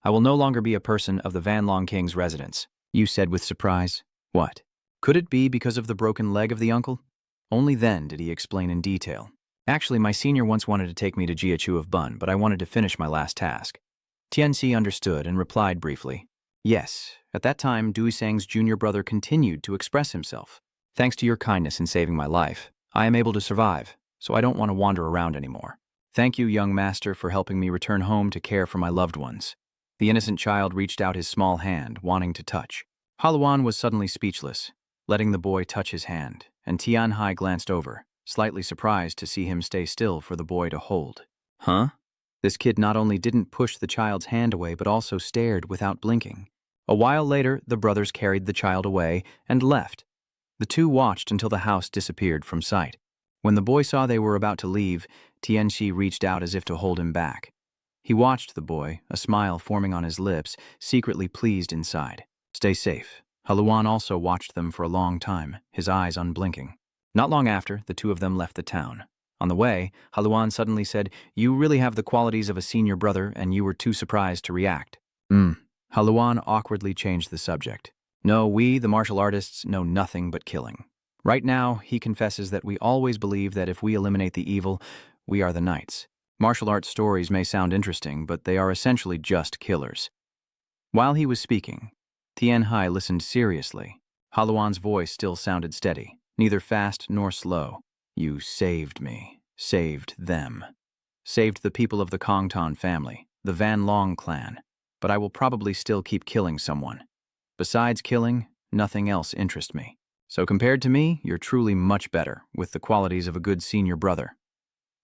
I will no longer be a person of the Van Long King's residence. You said with surprise. What? Could it be because of the broken leg of the uncle? Only then did he explain in detail. Actually, my senior once wanted to take me to Jiachu of Bun, but I wanted to finish my last task. Tianxi understood and replied briefly. Yes, at that time, Duisang's junior brother continued to express himself. Thanks to your kindness in saving my life, I am able to survive, so I don't want to wander around anymore. Thank you, young master, for helping me return home to care for my loved ones. The innocent child reached out his small hand, wanting to touch. Haluan was suddenly speechless, letting the boy touch his hand, and Tianhai glanced over, slightly surprised to see him stay still for the boy to hold. Huh? This kid not only didn't push the child's hand away, but also stared without blinking. A while later, the brothers carried the child away and left. The two watched until the house disappeared from sight. When the boy saw they were about to leave, Tianxi reached out as if to hold him back. He watched the boy, a smile forming on his lips, secretly pleased inside. Stay safe. Haluan also watched them for a long time, his eyes unblinking. Not long after, the two of them left the town. On the way, Haluan suddenly said, You really have the qualities of a senior brother, and you were too surprised to react. Haluan awkwardly changed the subject. No, we, the martial artists, know nothing but killing. Right now, he confesses that we always believe that if we eliminate the evil, we are the knights. Martial arts stories may sound interesting, but they are essentially just killers. While he was speaking, Tianhai listened seriously. Haluan's voice still sounded steady, neither fast nor slow. You saved me, saved them. Saved the people of the Kongtan family, the Van Long clan. But I will probably still keep killing someone. Besides killing, nothing else interests me. So compared to me, you're truly much better, with the qualities of a good senior brother.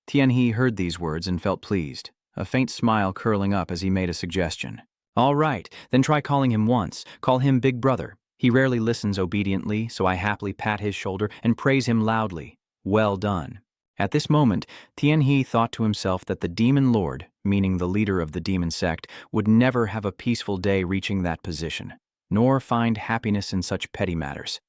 Tianhe heard these words and felt pleased, a faint smile curling up as he made a suggestion. All right, then try calling him once. Call him Big Brother. He rarely listens obediently, so I happily pat his shoulder and praise him loudly. Well done. At this moment, Tianhe thought to himself that the demon lord, meaning the leader of the demon sect, would never have a peaceful day reaching that position, nor find happiness in such petty matters.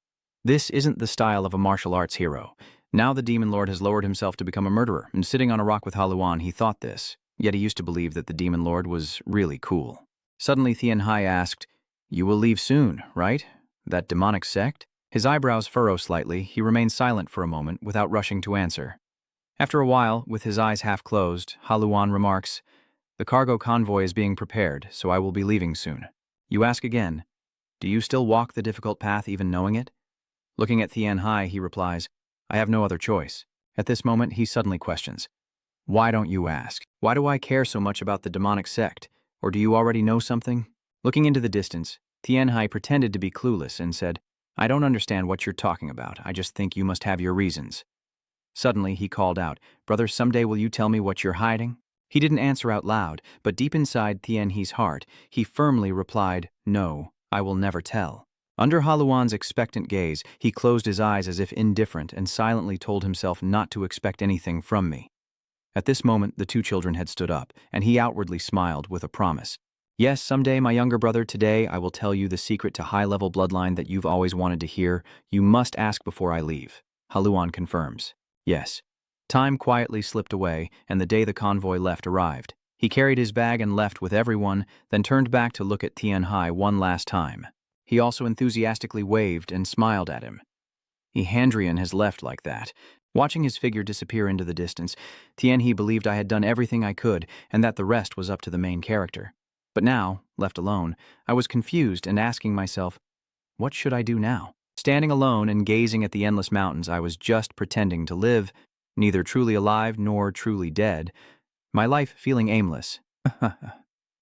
This isn't the style of a martial arts hero. Now the demon lord has lowered himself to become a murderer, and sitting on a rock with Haluan, he thought this, yet he used to believe that the demon lord was really cool. Suddenly Tianhai asked, You will leave soon, right? That demonic sect? His eyebrows furrow slightly, he remained silent for a moment without rushing to answer. After a while, with his eyes half closed, Haluan remarks, The cargo convoy is being prepared, so I will be leaving soon. You ask again, Do you still walk the difficult path even knowing it? Looking at Tianhai, he replies, I have no other choice. At this moment, he suddenly questions, Why don't you ask? Why do I care so much about the demonic sect? Or do you already know something? Looking into the distance, Tianhai pretended to be clueless and said, I don't understand what you're talking about. I just think you must have your reasons. Suddenly, he called out, Brother, someday will you tell me what you're hiding? He didn't answer out loud, but deep inside Tianhe's heart, he firmly replied, No, I will never tell. Under Haluan's expectant gaze, he closed his eyes as if indifferent and silently told himself not to expect anything from me. At this moment, the two children had stood up, and he outwardly smiled with a promise. Yes, someday, my younger brother, today I will tell you the secret to high-level bloodline that you've always wanted to hear. You must ask before I leave. Haluan confirms. Yes. Time quietly slipped away, and the day the convoy left arrived. He carried his bag and left with everyone, then turned back to look at Tian Hai one last time. He also enthusiastically waved and smiled at him. Handrian has left like that. Watching his figure disappear into the distance, Tian He believed I had done everything I could and that the rest was up to the main character. But now, left alone, I was confused and asking myself, what should I do now? Standing alone and gazing at the endless mountains, I was just pretending to live, neither truly alive nor truly dead, my life feeling aimless.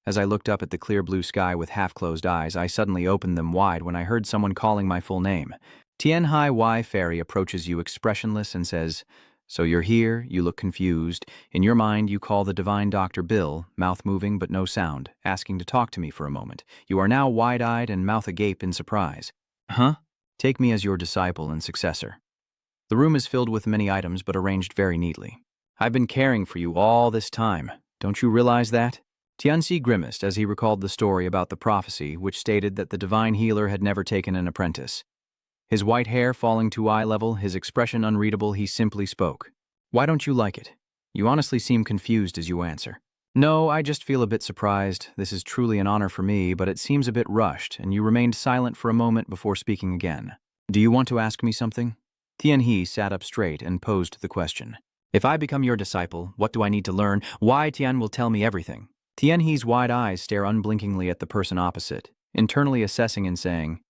As I looked up at the clear blue sky with half-closed eyes, I suddenly opened them wide when I heard someone calling my full name. Tian Hai Y Fairy approaches you expressionless and says, "So you're here, you look confused. In your mind, you call the divine Dr. Bill, mouth moving but no sound, asking to talk to me for a moment. You are now wide-eyed and mouth agape in surprise. Huh? Take me as your disciple and successor." The room is filled with many items but arranged very neatly. I've been caring for you all this time. Don't you realize that? Tianxi grimaced as he recalled the story about the prophecy which stated that the divine healer had never taken an apprentice. His white hair falling to eye level, his expression unreadable, he simply spoke. "Why don't you like it? You honestly seem confused as you answer." "No, I just feel a bit surprised. This is truly an honor for me, but it seems a bit rushed," and you remained silent for a moment before speaking again. "Do you want to ask me something?" Tian He sat up straight and posed the question. "If I become your disciple, what do I need to learn? Why Tian will tell me everything." Tian He's wide eyes stare unblinkingly at the person opposite, internally assessing and saying,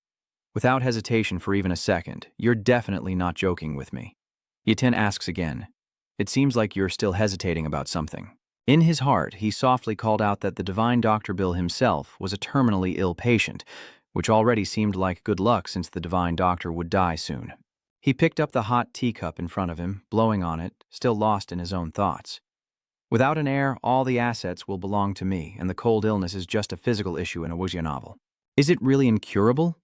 without hesitation for even a second, "You're definitely not joking with me." Yitin asks again, "It seems like you're still hesitating about something." In his heart, he softly called out that the divine Dr. Bill himself was a terminally ill patient, which already seemed like good luck since the divine doctor would die soon. He picked up the hot teacup in front of him, blowing on it, still lost in his own thoughts. "Without an heir, all the assets will belong to me, and the cold illness is just a physical issue in a wuxia novel. Is it really incurable?"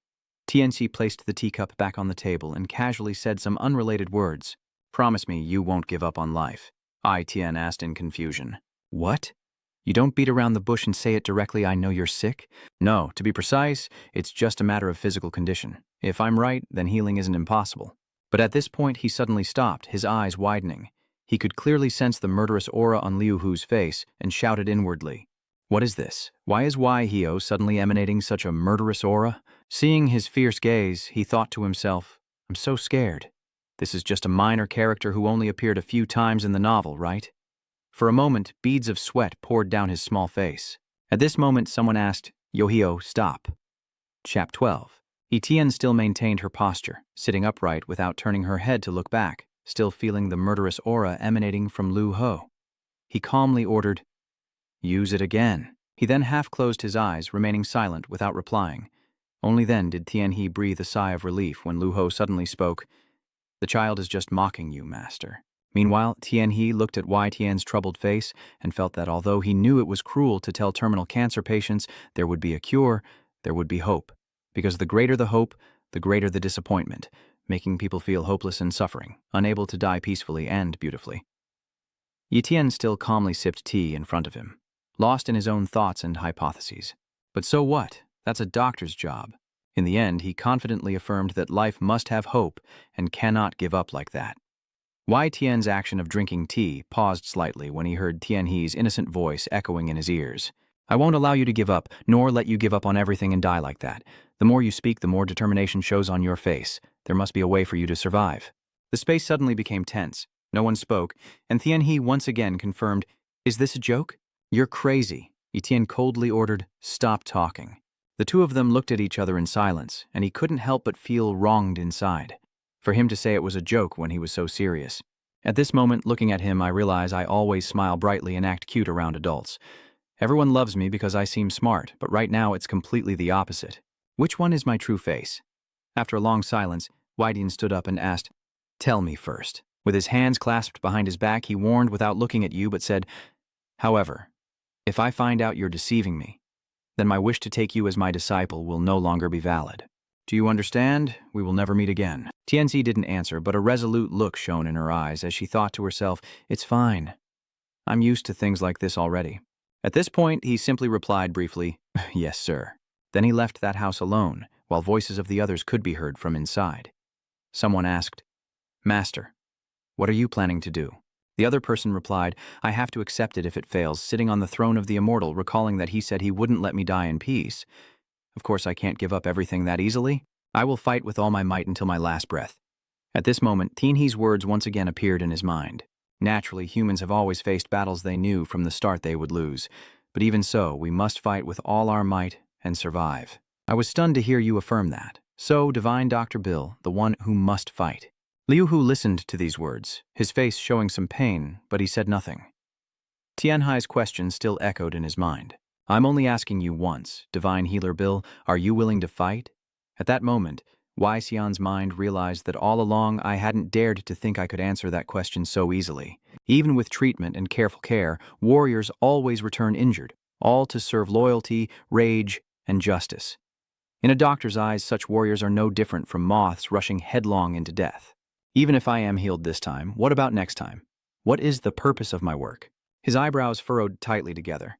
Tianxi placed the teacup back on the table and casually said some unrelated words. "Promise me you won't give up on life." Tian asked in confusion. "What? You don't beat around the bush and say it directly, I know you're sick?" "No, to be precise, it's just a matter of physical condition. If I'm right, then healing isn't impossible." But at this point he suddenly stopped, his eyes widening. He could clearly sense the murderous aura on Liu Hu's face and shouted inwardly, "What is this? Why is Wai Hio suddenly emanating such a murderous aura?" Seeing his fierce gaze, he thought to himself, "I'm so scared. This is just a minor character who only appeared a few times in the novel, right?" For a moment, beads of sweat poured down his small face. At this moment, someone asked, "Yohio, stop." Chap 12. Etienne still maintained her posture, sitting upright without turning her head to look back, still feeling the murderous aura emanating from Liu Ho. He calmly ordered, "Use it again." He then half-closed his eyes, remaining silent without replying. Only then did Tian He breathe a sigh of relief when Liu Ho suddenly spoke, "The child is just mocking you, master." Meanwhile, Tian He looked at Wai Tian's troubled face and felt that although he knew it was cruel to tell terminal cancer patients there would be a cure, there would be hope. Because the greater the hope, the greater the disappointment, making people feel hopeless and suffering, unable to die peacefully and beautifully. Etienne still calmly sipped tea in front of him, lost in his own thoughts and hypotheses. But so what? That's a doctor's job. In the end, he confidently affirmed that life must have hope and cannot give up like that. Wai Tian's action of drinking tea paused slightly when he heard Tian He's innocent voice echoing in his ears. "I won't allow you to give up, nor let you give up on everything and die like that. The more you speak, the more determination shows on your face. There must be a way for you to survive." The space suddenly became tense. No one spoke, and Tian He once again confirmed, "Is this a joke?" "You're crazy." Etienne coldly ordered, "Stop talking." The two of them looked at each other in silence, and he couldn't help but feel wronged inside. For him to say it was a joke when he was so serious. At this moment, looking at him, I realize I always smile brightly and act cute around adults. Everyone loves me because I seem smart, but right now it's completely the opposite. Which one is my true face? After a long silence, Waidian stood up and asked, "Tell me first." With his hands clasped behind his back, he warned without looking at you but said, "However, if I find out you're deceiving me, then my wish to take you as my disciple will no longer be valid." Do you understand? We will never meet again. Tianzi didn't answer, but a resolute look shone in her eyes as she thought to herself, it's fine. I'm used to things like this already. At this point, he simply replied briefly, yes, sir. Then he left that house alone, while voices of the others could be heard from inside. Someone asked, Master, what are you planning to do? The other person replied, I have to accept it if it fails, sitting on the throne of the immortal, recalling that he said he wouldn't let me die in peace. Of course, I can't give up everything that easily. I will fight with all my might until my last breath. At this moment, Tianhe's words once again appeared in his mind. Naturally, humans have always faced battles they knew from the start they would lose. But even so, we must fight with all our might and survive. I was stunned to hear you affirm that. So, Divine Dr. Bill, the one who must fight. Liu Hu listened to these words, his face showing some pain, but he said nothing. Tianhai's question still echoed in his mind. I'm only asking you once, Divine Healer Bill, are you willing to fight? At that moment, Wei Xian's mind realized that all along I hadn't dared to think I could answer that question so easily. Even with treatment and careful care, warriors always return injured, all to serve loyalty, rage, and justice. In a doctor's eyes, such warriors are no different from moths rushing headlong into death. Even if I am healed this time, what about next time? What is the purpose of my work? His eyebrows furrowed tightly together.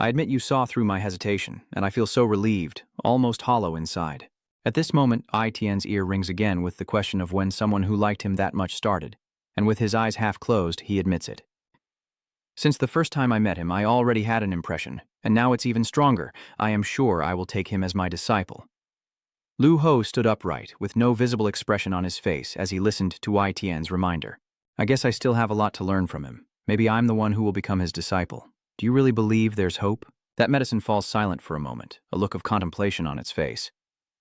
I admit you saw through my hesitation, and I feel so relieved, almost hollow inside. At this moment, I Tian's ear rings again with the question of when someone who liked him that much started, and with his eyes half closed, he admits it. Since the first time I met him, I already had an impression, and now it's even stronger. I am sure I will take him as my disciple. Lu Ho stood upright, with no visible expression on his face as he listened to Wei Tian's reminder. I guess I still have a lot to learn from him. Maybe I'm the one who will become his disciple. Do you really believe there's hope? That medicine falls silent for a moment, a look of contemplation on its face.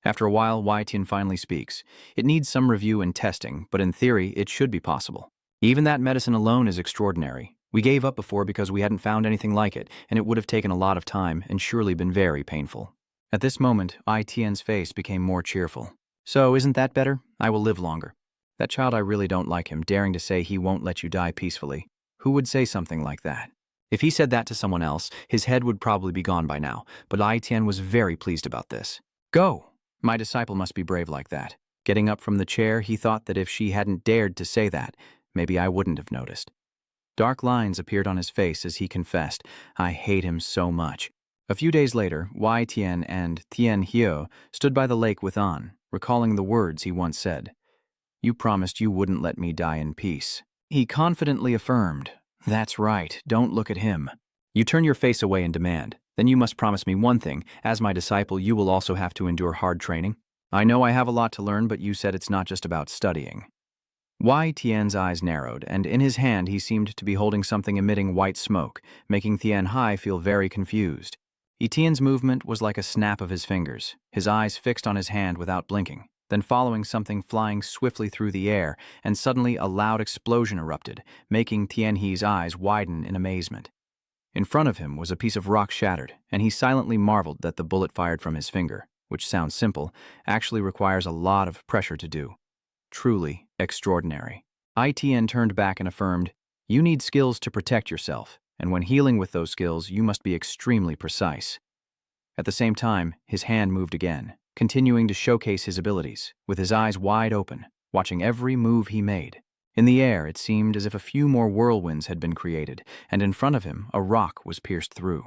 After a while, Wei Tian finally speaks. It needs some review and testing, but in theory, it should be possible. Even that medicine alone is extraordinary. We gave up before because we hadn't found anything like it, and it would have taken a lot of time and surely been very painful. At this moment, Wei Tian's face became more cheerful. So, isn't that better? I will live longer. That child, I really don't like him, daring to say he won't let you die peacefully. Who would say something like that? If he said that to someone else, his head would probably be gone by now, but Wei Tian was very pleased about this. Go! My disciple must be brave like that. Getting up from the chair, he thought that if she hadn't dared to say that, maybe I wouldn't have noticed. Dark lines appeared on his face as he confessed, I hate him so much. A few days later, Wei Tian and Tian Hyo stood by the lake with An, recalling the words he once said. You promised you wouldn't let me die in peace. He confidently affirmed, That's right, don't look at him. You turn your face away and demand. Then you must promise me one thing. As my disciple, you will also have to endure hard training. I know I have a lot to learn, but you said it's not just about studying. Wei Tian's eyes narrowed, and in his hand he seemed to be holding something emitting white smoke, making Tianhai feel very confused. Tian's movement was like a snap of his fingers, his eyes fixed on his hand without blinking, then following something flying swiftly through the air, and suddenly a loud explosion erupted, making Tianhe's eyes widen in amazement. In front of him was a piece of rock shattered, and he silently marveled that the bullet fired from his finger, which sounds simple, actually requires a lot of pressure to do. Truly extraordinary. Tian turned back and affirmed, You need skills to protect yourself, and when healing with those skills, you must be extremely precise. At the same time, his hand moved again, continuing to showcase his abilities, with his eyes wide open, watching every move he made. In the air, it seemed as if a few more whirlwinds had been created, and in front of him, a rock was pierced through.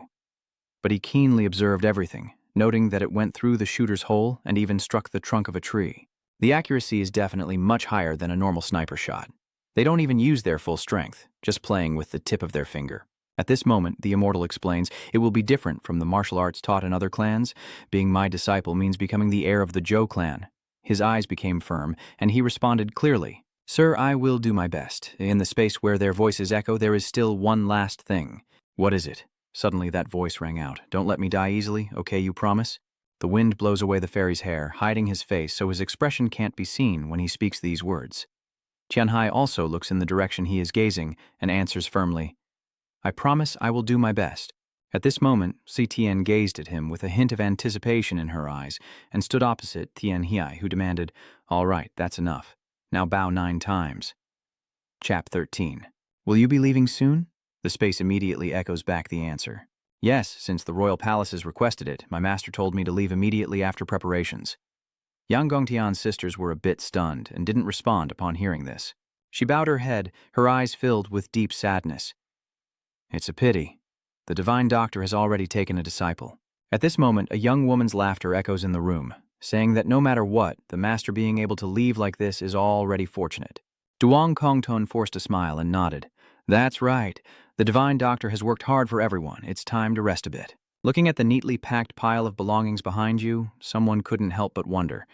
But he keenly observed everything, noting that it went through the shooter's hole and even struck the trunk of a tree. The accuracy is definitely much higher than a normal sniper shot. They don't even use their full strength, just playing with the tip of their finger. At this moment, the Immortal explains, it will be different from the martial arts taught in other clans. Being my disciple means becoming the heir of the Zhou clan. His eyes became firm, and he responded clearly, Sir, I will do my best. In the space where their voices echo, there is still one last thing. What is it? Suddenly that voice rang out. Don't let me die easily, okay, you promise? The wind blows away the fairy's hair, hiding his face so his expression can't be seen when he speaks these words. Tianhai also looks in the direction he is gazing and answers firmly, I promise I will do my best. At this moment, Tian gazed at him with a hint of anticipation in her eyes and stood opposite Tianhai, who demanded, All right, that's enough. Now bow 9 times. Chap 13. Will you be leaving soon? The space immediately echoes back the answer. Yes, since the royal palace has requested it, my master told me to leave immediately after preparations. Yang Gongtian's sisters were a bit stunned and didn't respond upon hearing this. She bowed her head, her eyes filled with deep sadness. It's a pity. The divine doctor has already taken a disciple. At this moment, a young woman's laughter echoes in the room, saying that no matter what, the master being able to leave like this is already fortunate. Duong Kongton forced a smile and nodded. That's right. The divine doctor has worked hard for everyone. It's time to rest a bit. Looking at the neatly packed pile of belongings behind you, someone couldn't help but wonder.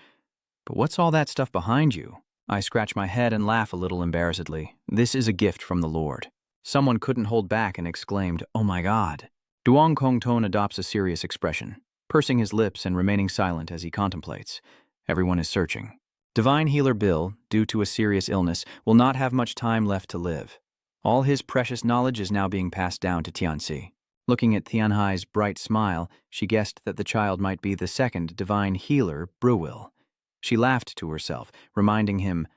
But what's all that stuff behind you? I scratch my head and laugh a little embarrassedly. This is a gift from the Lord. Someone couldn't hold back and exclaimed, "Oh my God." Duong Kongton adopts a serious expression, pursing his lips and remaining silent as he contemplates. Everyone is searching. Divine Healer Bill, due to a serious illness, will not have much time left to live. All his precious knowledge is now being passed down to Tianxi. Looking at Tianhai's bright smile, she guessed that the child might be the second divine healer, Bruil. She laughed to herself, reminding him,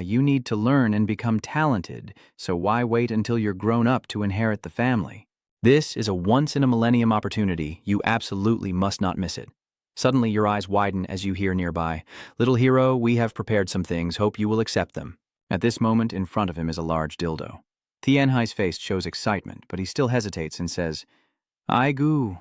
you need to learn and become talented, so why wait until you're grown up to inherit the family? This is a once-in-a-millennium opportunity. You absolutely must not miss it. Suddenly your eyes widen as you hear nearby, "Little hero, we have prepared some things, hope you will accept them." At this moment, in front of him is a large dildo. Tianhai's face shows excitement, but he still hesitates and says, "I goo.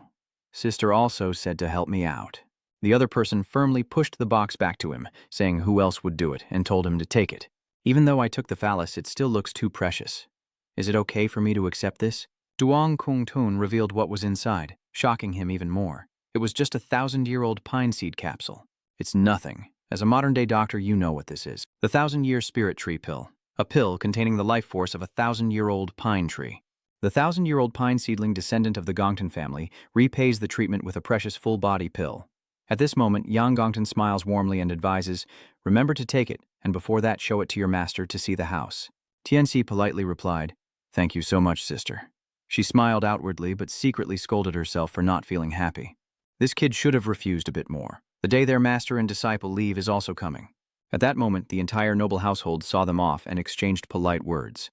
Sister also said to help me out." The other person firmly pushed the box back to him, saying who else would do it, and told him to take it. "Even though I took the phallus, it still looks too precious. Is it okay for me to accept this?" Duong Kongtun revealed what was inside, shocking him even more. It was just a 1,000-year-old pine seed capsule. It's nothing. As a modern-day doctor, you know what this is. The 1,000-year spirit tree pill. A pill containing the life force of a 1,000-year-old pine tree. The 1,000-year-old pine seedling descendant of the Gongton family repays the treatment with a precious full-body pill. At this moment, Yang Gongton smiles warmly and advises, "Remember to take it, and before that show it to your master to see the house." Tianxi politely replied, "Thank you so much, sister." She smiled outwardly but secretly scolded herself for not feeling happy. This kid should have refused a bit more. The day their master and disciple leave is also coming. At that moment, the entire noble household saw them off and exchanged polite words.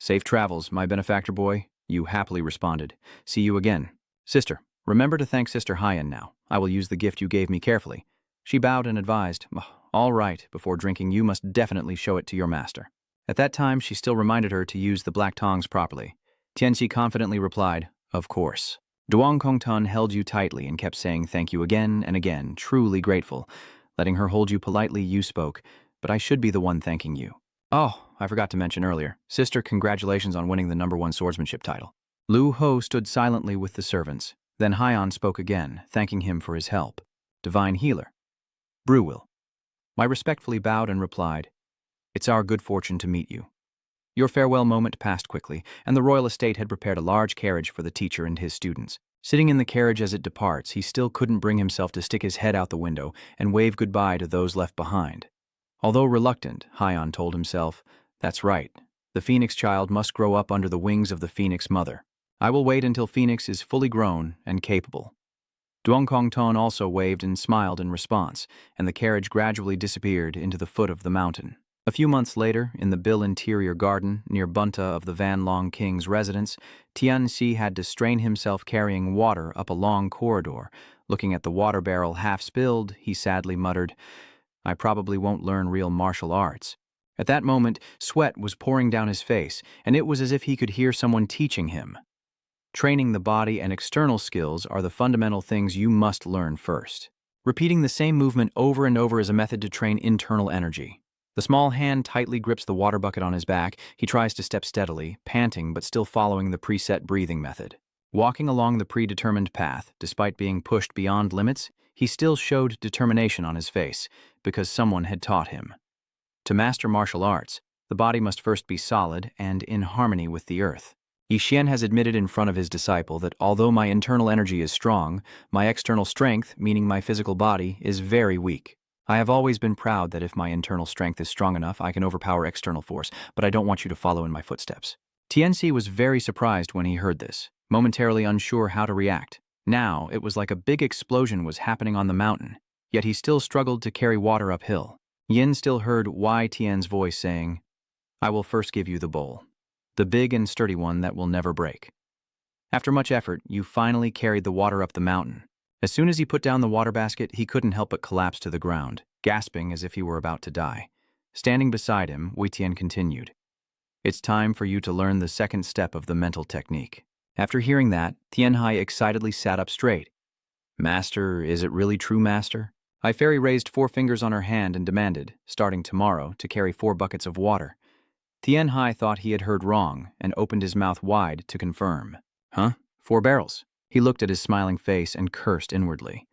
"Safe travels, my benefactor boy," Yu happily responded. "See you again. Sister, remember to thank Sister Haiyan now. I will use the gift you gave me carefully." She bowed and advised, "All right, before drinking you must definitely show it to your master." At that time, she still reminded her to use the black tongs properly. Tianxi confidently replied, "Of course." Duong Kongtun held Yu tightly and kept saying thank you again and again, truly grateful. Letting her hold you politely, Yu spoke, "But I should be the one thanking you. Oh, I forgot to mention earlier. Sister, congratulations on winning the #1 swordsmanship title." Lu Ho stood silently with the servants. Then Haiyan spoke again, thanking him for his help. "Divine healer. Bruil." I respectfully bowed and replied, "It's our good fortune to meet you." Your farewell moment passed quickly, and the royal estate had prepared a large carriage for the teacher and his students. Sitting in the carriage as it departs, he still couldn't bring himself to stick his head out the window and wave goodbye to those left behind. Although reluctant, Haiyan told himself, "That's right. The Phoenix child must grow up under the wings of the Phoenix mother. I will wait until Phoenix is fully grown and capable." Duong Kongton also waved and smiled in response, and the carriage gradually disappeared into the foot of the mountain. A few months later, in the Bill Interior Garden, near Bunta of the Van Long King's residence, Tianxi had to strain himself carrying water up a long corridor. Looking at the water barrel half spilled, he sadly muttered, "I probably won't learn real martial arts." At that moment, sweat was pouring down his face, and it was as if he could hear someone teaching him. Training the body and external skills are the fundamental things you must learn first. Repeating the same movement over and over is a method to train internal energy. The small hand tightly grips the water bucket on his back. He tries to step steadily, panting but still following the preset breathing method. Walking along the predetermined path, despite being pushed beyond limits, he still showed determination on his face, because someone had taught him. To master martial arts, the body must first be solid and in harmony with the earth. Yixian has admitted in front of his disciple that although my internal energy is strong, my external strength, meaning my physical body, is very weak. I have always been proud that if my internal strength is strong enough, I can overpower external force, but I don't want you to follow in my footsteps. Tianxi was very surprised when he heard this, momentarily unsure how to react. Now, it was like a big explosion was happening on the mountain, yet he still struggled to carry water uphill. Yin still heard Wei Tian's voice saying, "I will first give you the bowl, the big and sturdy one that will never break." After much effort, you finally carried the water up the mountain. As soon as he put down the water basket, he couldn't help but collapse to the ground, gasping as if he were about to die. Standing beside him, Wei Tian continued, "It's time for you to learn the second step of the mental technique." After hearing that, Tianhai excitedly sat up straight. "Master, is it really true, Master?" Ai Fairy raised 4 fingers on her hand and demanded, starting tomorrow, to carry 4 buckets of water. Tianhai thought he had heard wrong and opened his mouth wide to confirm. "Huh? 4 barrels?" He looked at his smiling face and cursed inwardly.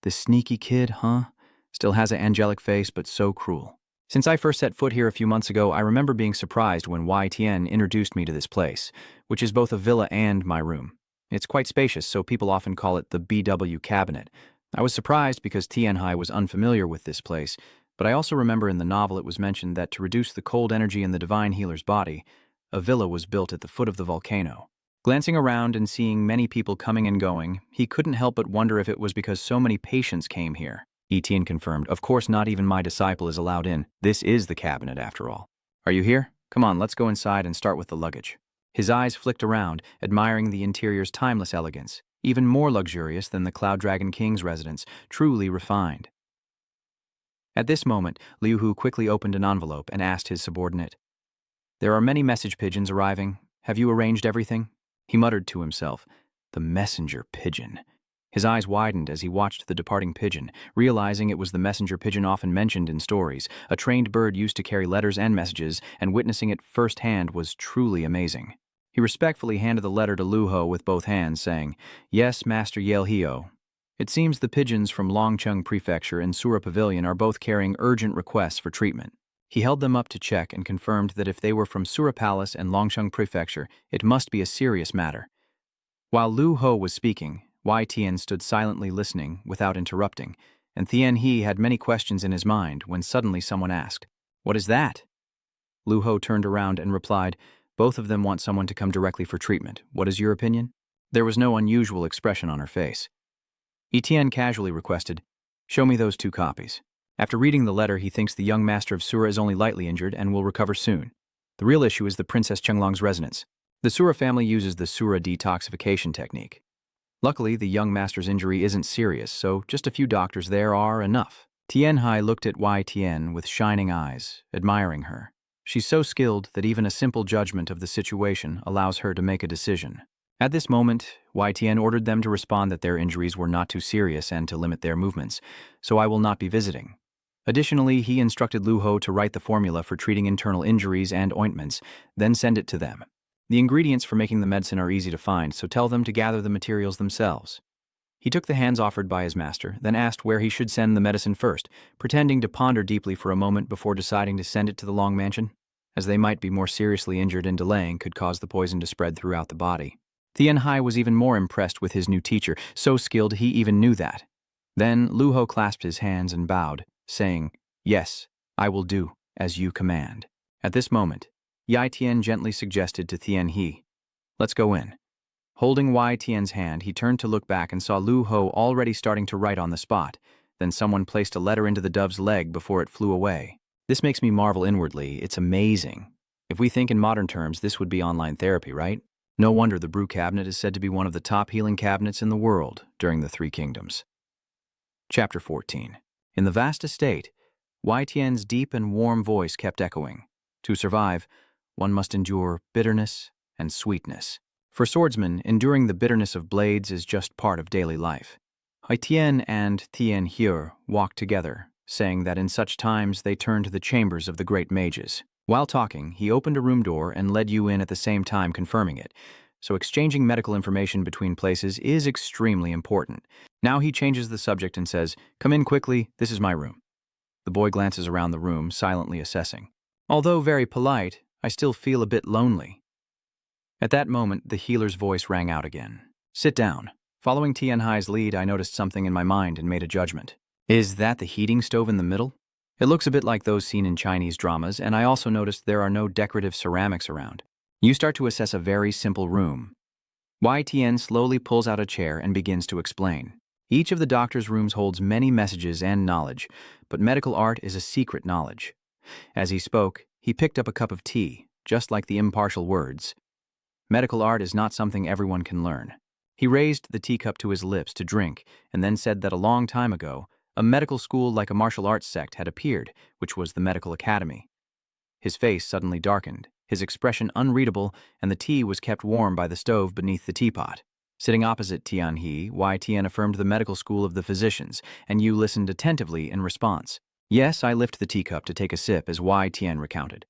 "This sneaky kid, huh? Still has an angelic face, but so cruel." Since I first set foot here a few months ago, I remember being surprised when Wei Tian introduced me to this place, which is both a villa and my room. It's quite spacious, so people often call it the BW cabinet. I was surprised because Tianhai was unfamiliar with this place, but I also remember in the novel it was mentioned that to reduce the cold energy in the divine healer's body, a villa was built at the foot of the volcano. Glancing around and seeing many people coming and going, he couldn't help but wonder if it was because so many patients came here. Etienne confirmed, "Of course not even my disciple is allowed in. This is the cabinet after all." "Are you here? Come on, let's go inside and start with the luggage." His eyes flicked around, admiring the interior's timeless elegance, even more luxurious than the Cloud Dragon King's residence, truly refined. At this moment, Liu Hu quickly opened an envelope and asked his subordinate, "There are many message pigeons arriving. Have you arranged everything?" He muttered to himself, "The messenger pigeon." His eyes widened as he watched the departing pigeon, realizing it was the messenger pigeon often mentioned in stories, a trained bird used to carry letters and messages, and witnessing it firsthand was truly amazing. He respectfully handed the letter to Lu Ho with both hands, saying, "Yes, Master Yale Hio. It seems the pigeons from Longcheng Prefecture and Sura Pavilion are both carrying urgent requests for treatment." He held them up to check and confirmed that if they were from Sura Palace and Longcheng Prefecture, it must be a serious matter. While Lu Ho was speaking, Wei Tian stood silently listening without interrupting, and Tian He had many questions in his mind when suddenly someone asked, "What is that?" Lu Ho turned around and replied, "Both of them want someone to come directly for treatment. What is your opinion?" There was no unusual expression on her face. Etienne casually requested, "Show me those 2 copies." After reading the letter, he thinks the young master of Sura is only lightly injured and will recover soon. The real issue is the Princess Chenglong's residence. The Sura family uses the Sura detoxification technique. Luckily, the young master's injury isn't serious, so just a few doctors there are enough. Tianhai looked at Wei Tian with shining eyes, admiring her. She's so skilled that even a simple judgment of the situation allows her to make a decision. At this moment, Wei Tian ordered them to respond that their injuries were not too serious and to limit their movements, so I will not be visiting. Additionally, he instructed Lu Ho to write the formula for treating internal injuries and ointments, then send it to them. The ingredients for making the medicine are easy to find, so tell them to gather the materials themselves. He took the hands offered by his master, then asked where he should send the medicine first, pretending to ponder deeply for a moment before deciding to send it to the Long Mansion, as they might be more seriously injured and delaying could cause the poison to spread throughout the body. Tianhai was even more impressed with his new teacher, so skilled he even knew that. Then Lu Ho clasped his hands and bowed, saying, "Yes, I will do as you command." At this moment, Yai Tian gently suggested to Tian He, "Let's go in." Holding Wei Tian's hand, he turned to look back and saw Lu Ho already starting to write on the spot. Then someone placed a letter into the dove's leg before it flew away. This makes me marvel inwardly. It's amazing. If we think in modern terms, this would be online therapy, right? No wonder the brew cabinet is said to be one of the top healing cabinets in the world during the 3 kingdoms. Chapter 14. In the vast estate, Wei Tian's deep and warm voice kept echoing. To survive, one must endure bitterness and sweetness. For swordsmen, enduring the bitterness of blades is just part of daily life. Haitian and Tian He walked together, saying that in such times they turn to the chambers of the great mages. While talking, he opened a room door and led you in at the same time confirming it, so exchanging medical information between places is extremely important. Now he changes the subject and says, "Come in quickly, this is my room." The boy glances around the room, silently assessing. Although very polite, I still feel a bit lonely. At that moment, the healer's voice rang out again. "Sit down." Following Tianhai's lead, I noticed something in my mind and made a judgment. Is that the heating stove in the middle? It looks a bit like those seen in Chinese dramas, and I also noticed there are no decorative ceramics around. You start to assess a very simple room. Wei Tian slowly pulls out a chair and begins to explain. Each of the doctor's rooms holds many messages and knowledge, but medical art is a secret knowledge. As he spoke, he picked up a cup of tea, just like the impartial words. Medical art is not something everyone can learn. He raised the teacup to his lips to drink, and then said that a long time ago, a medical school like a martial arts sect had appeared, which was the medical academy. His face suddenly darkened, his expression unreadable, and the tea was kept warm by the stove beneath the teapot. Sitting opposite Tianhe, Wei Tian affirmed the medical school of the physicians, and Yu listened attentively in response. Yes, I lift the teacup to take a sip, as Wei Tian recounted.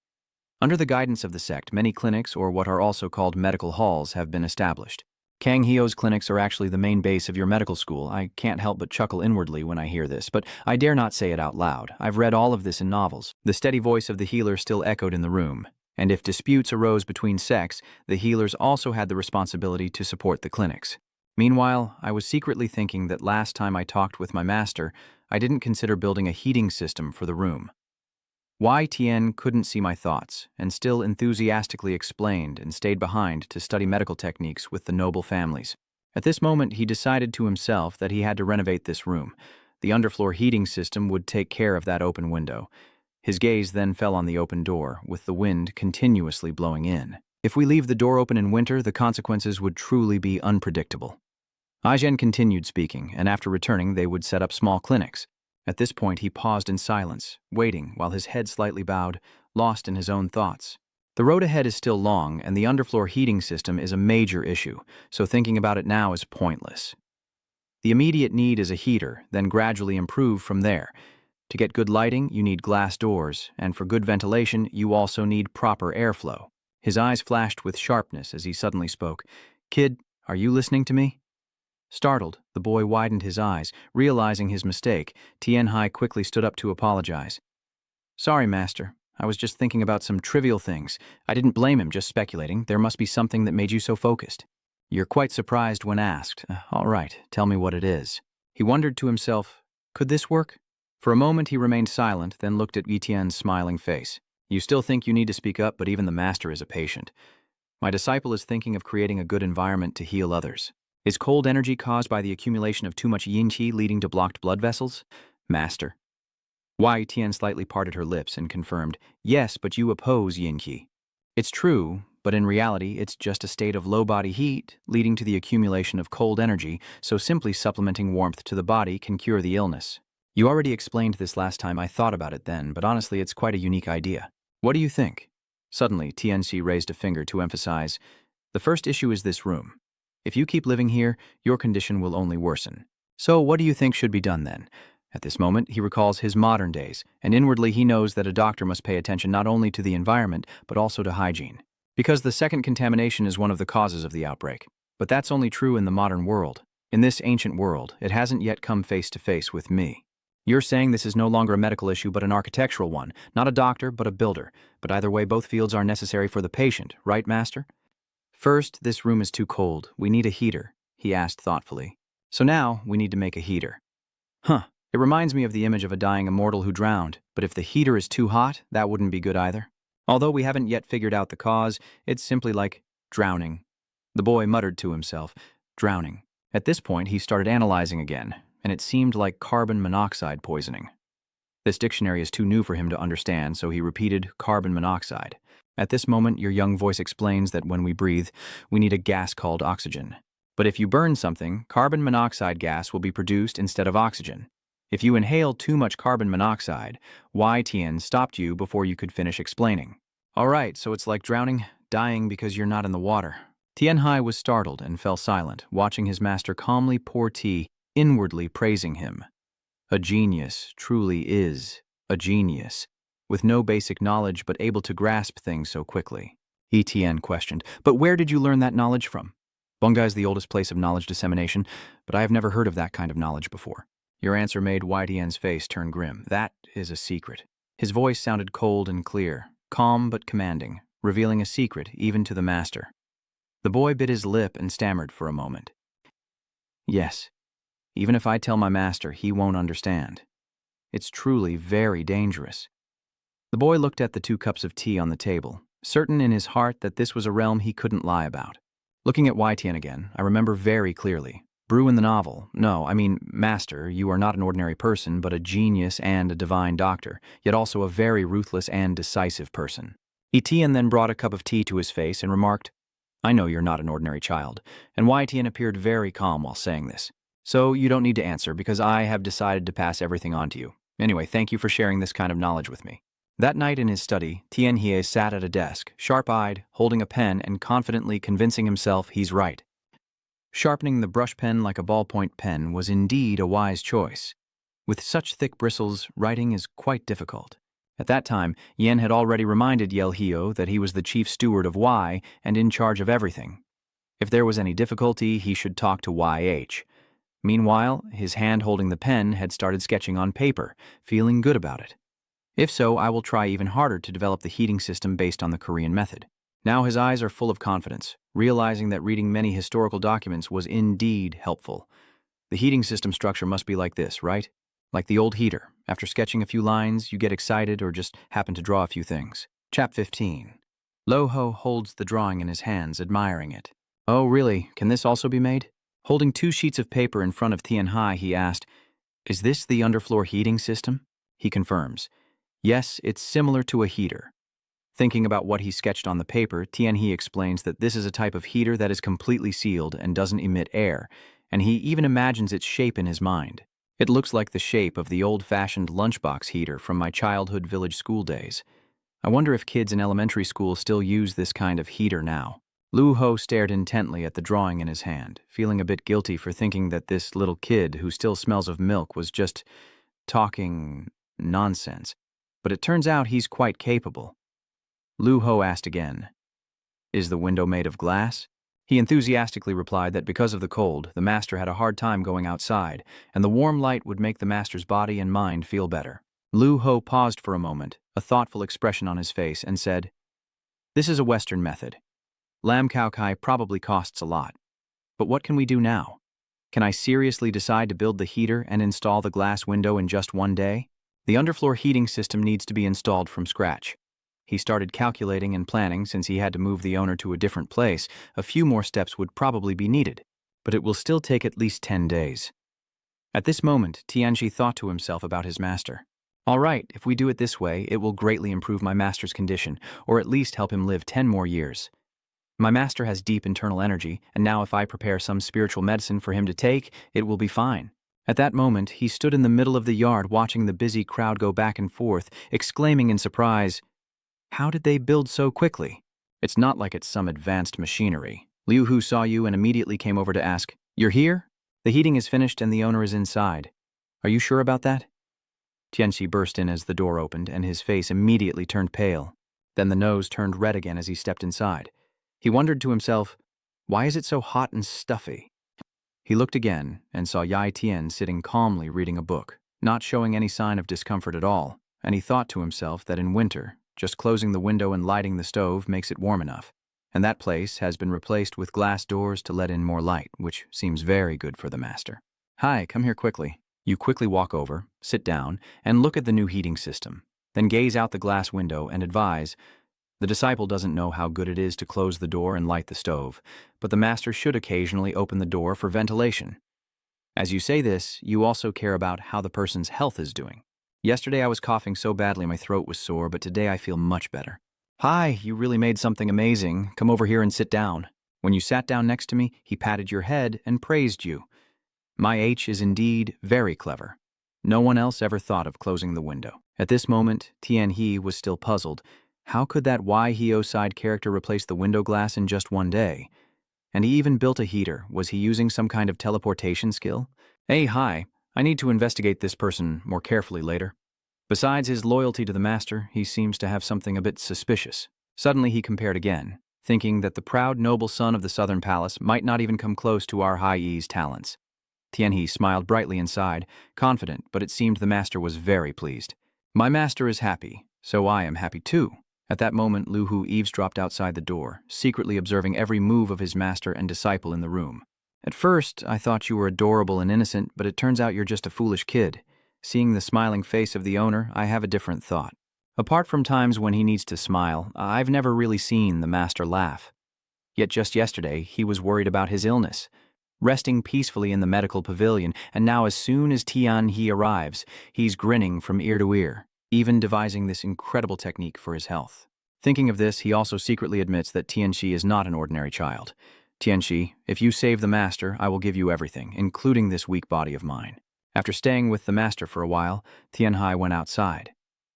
Under the guidance of the sect, many clinics, or what are also called medical halls, have been established. Kang Hio's clinics are actually the main base of your medical school. I can't help but chuckle inwardly when I hear this, but I dare not say it out loud. I've read all of this in novels. The steady voice of the healer still echoed in the room, and if disputes arose between sects, the healers also had the responsibility to support the clinics. Meanwhile, I was secretly thinking that last time I talked with my master, I didn't consider building a heating system for the room. Wei Tian couldn't see my thoughts, and still enthusiastically explained and stayed behind to study medical techniques with the noble families. At this moment, he decided to himself that he had to renovate this room. The underfloor heating system would take care of that open window. His gaze then fell on the open door, with the wind continuously blowing in. If we leave the door open in winter, the consequences would truly be unpredictable. Aizhen continued speaking, and after returning, they would set up small clinics. At this point, he paused in silence, waiting while his head slightly bowed, lost in his own thoughts. The road ahead is still long, and the underfloor heating system is a major issue, so thinking about it now is pointless. The immediate need is a heater, then gradually improve from there. To get good lighting, you need glass doors, and for good ventilation, you also need proper airflow. His eyes flashed with sharpness as he suddenly spoke. "Kid, are you listening to me?" Startled, the boy widened his eyes. Realizing his mistake, Tianhe quickly stood up to apologize. "Sorry, master. I was just thinking about some trivial things. I didn't blame him, just speculating. There must be something that made you so focused." "You're quite surprised when asked. All right, tell me what it is." He wondered to himself, could this work? For a moment he remained silent, then looked at Etienne's smiling face. "You still think you need to speak up, but even the master is a patient. My disciple is thinking of creating a good environment to heal others. Is cold energy caused by the accumulation of too much yin qi leading to blocked blood vessels? Master." Wei Tian slightly parted her lips and confirmed, "Yes, but you oppose yin qi." "It's true, but in reality it's just a state of low body heat leading to the accumulation of cold energy, so simply supplementing warmth to the body can cure the illness. You already explained this last time. I thought about it then, but honestly it's quite a unique idea. What do you think?" Suddenly, Tianxi raised a finger to emphasize, "The first issue is this room. If you keep living here, your condition will only worsen. So what do you think should be done then?" At this moment, he recalls his modern days, and inwardly he knows that a doctor must pay attention not only to the environment, but also to hygiene. Because the second contamination is one of the causes of the outbreak. But that's only true in the modern world. In this ancient world, it hasn't yet come face to face with me. You're saying this is no longer a medical issue but an architectural one, not a doctor but a builder. But either way, both fields are necessary for the patient, right, master? "First, this room is too cold. We need a heater," he asked thoughtfully. "So now, we need to make a heater." Huh. It reminds me of the image of a dying immortal who drowned, but if the heater is too hot, that wouldn't be good either. Although we haven't yet figured out the cause, it's simply like drowning. The boy muttered to himself, drowning. At this point, he started analyzing again, and it seemed like carbon monoxide poisoning. This dictionary is too new for him to understand, so he repeated carbon monoxide. At this moment, your young voice explains that when we breathe, we need a gas called oxygen. But if you burn something, carbon monoxide gas will be produced instead of oxygen. If you inhale too much carbon monoxide, Wei Tian stopped you before you could finish explaining. "All right, so it's like drowning, dying because you're not in the water." Tianhe was startled and fell silent, watching his master calmly pour tea, inwardly praising him. A genius truly is a genius, with no basic knowledge but able to grasp things so quickly. Etienne questioned, "But where did you learn that knowledge from?" "Bunga is the oldest place of knowledge dissemination, but I have never heard of that kind of knowledge before." Your answer made Wei Tian's face turn grim. "That is a secret." His voice sounded cold and clear, calm but commanding, revealing a secret even to the master. The boy bit his lip and stammered for a moment. "Yes, even if I tell my master, he won't understand. It's truly very dangerous." The boy looked at the 2 cups of tea on the table, certain in his heart that this was a realm he couldn't lie about. Looking at Wei Tian again, I remember very clearly. Brew in the novel. No, I mean, master, you are not an ordinary person, but a genius and a divine doctor, yet also a very ruthless and decisive person. Etienne then brought a cup of tea to his face and remarked, I know you're not an ordinary child, and Tian appeared very calm while saying this. So you don't need to answer because I have decided to pass everything on to you. Anyway, thank you for sharing this kind of knowledge with me. That night in his study, Tian Hie sat at a desk, sharp-eyed, holding a pen and confidently convincing himself he's right. Sharpening the brush pen like a ballpoint pen was indeed a wise choice. With such thick bristles, writing is quite difficult. At that time, Yen had already reminded Yel Hio that he was the chief steward of Y and in charge of everything. If there was any difficulty, he should talk to YH. Meanwhile, his hand holding the pen had started sketching on paper, feeling good about it. If so, I will try even harder to develop the heating system based on the Korean method. Now his eyes are full of confidence, realizing that reading many historical documents was indeed helpful. The heating system structure must be like this, right? Like the old heater. After sketching a few lines, you get excited or just happen to draw a few things. Chap 15. Lo Ho holds the drawing in his hands, admiring it. Oh, really? Can this also be made? Holding 2 sheets of paper in front of Tian Hai, he asked, "Is this the underfloor heating system?" He confirms. Yes, it's similar to a heater. Thinking about what he sketched on the paper, Tian He explains that this is a type of heater that is completely sealed and doesn't emit air, and he even imagines its shape in his mind. It looks like the shape of the old-fashioned lunchbox heater from my childhood village school days. I wonder if kids in elementary school still use this kind of heater now. Lu Ho stared intently at the drawing in his hand, feeling a bit guilty for thinking that this little kid who still smells of milk was just talking nonsense. But it turns out he's quite capable. Lu Ho asked again, "Is the window made of glass?" He enthusiastically replied that because of the cold, the master had a hard time going outside, and the warm light would make the master's body and mind feel better. Lu Ho paused for a moment, a thoughtful expression on his face, and said, "This is a Western method. Lam Khao Kai probably costs a lot. But what can we do now? Can I seriously decide to build the heater and install the glass window in just one day? The underfloor heating system needs to be installed from scratch." He started calculating and planning. Since he had to move the owner to a different place, a few more steps would probably be needed, but it will still take at least 10 days. At this moment, Tianchi thought to himself about his master. All right, if we do it this way, it will greatly improve my master's condition, or at least help him live 10 more years. My master has deep internal energy, and now if I prepare some spiritual medicine for him to take, it will be fine. At that moment, he stood in the middle of the yard watching the busy crowd go back and forth, exclaiming in surprise, "How did they build so quickly? It's not like it's some advanced machinery." Liu Hu saw you and immediately came over to ask, "You're here? The heating is finished and the owner is inside. Are you sure about that?" Tianxi burst in as the door opened and his face immediately turned pale. Then the nose turned red again as he stepped inside. He wondered to himself, why is it so hot and stuffy? He looked again and saw Yai Tian sitting calmly reading a book, not showing any sign of discomfort at all, and he thought to himself that in winter, just closing the window and lighting the stove makes it warm enough, and that place has been replaced with glass doors to let in more light, which seems very good for the master. "Hi, come here quickly." You quickly walk over, sit down, and look at the new heating system. Then gaze out the glass window and advise, "The disciple doesn't know how good it is to close the door and light the stove, but the master should occasionally open the door for ventilation." As you say this, you also care about how the person's health is doing. "Yesterday I was coughing so badly my throat was sore, but today I feel much better." "Hi, you really made something amazing. Come over here and sit down." When you sat down next to me, he patted your head and praised you. My H is indeed very clever. No one else ever thought of closing the window. At this moment, Tian He was still puzzled. How could that Y Hio side character replace the window glass in just one day? And he even built a heater. Was he using some kind of teleportation skill? "Hey, hi. I need to investigate this person more carefully later." Besides his loyalty to the master, he seems to have something a bit suspicious. Suddenly he compared again, thinking that the proud noble son of the southern palace might not even come close to our Hai Yi's talents. Tianhe smiled brightly inside, confident, but it seemed the master was very pleased. "My master is happy, so I am happy too." At that moment, Lu Hu eavesdropped outside the door, secretly observing every move of his master and disciple in the room. "At first, I thought you were adorable and innocent, but it turns out you're just a foolish kid. Seeing the smiling face of the owner, I have a different thought. Apart from times when he needs to smile, I've never really seen the master laugh. Yet just yesterday, he was worried about his illness, resting peacefully in the medical pavilion, and now as soon as Tian He arrives, he's grinning from ear to ear, even devising this incredible technique for his health. Thinking of this, he also secretly admits that Tianxi is not an ordinary child. Tianxi, if you save the master, I will give you everything, including this weak body of mine. After staying with the master for a while, Tianhai went outside.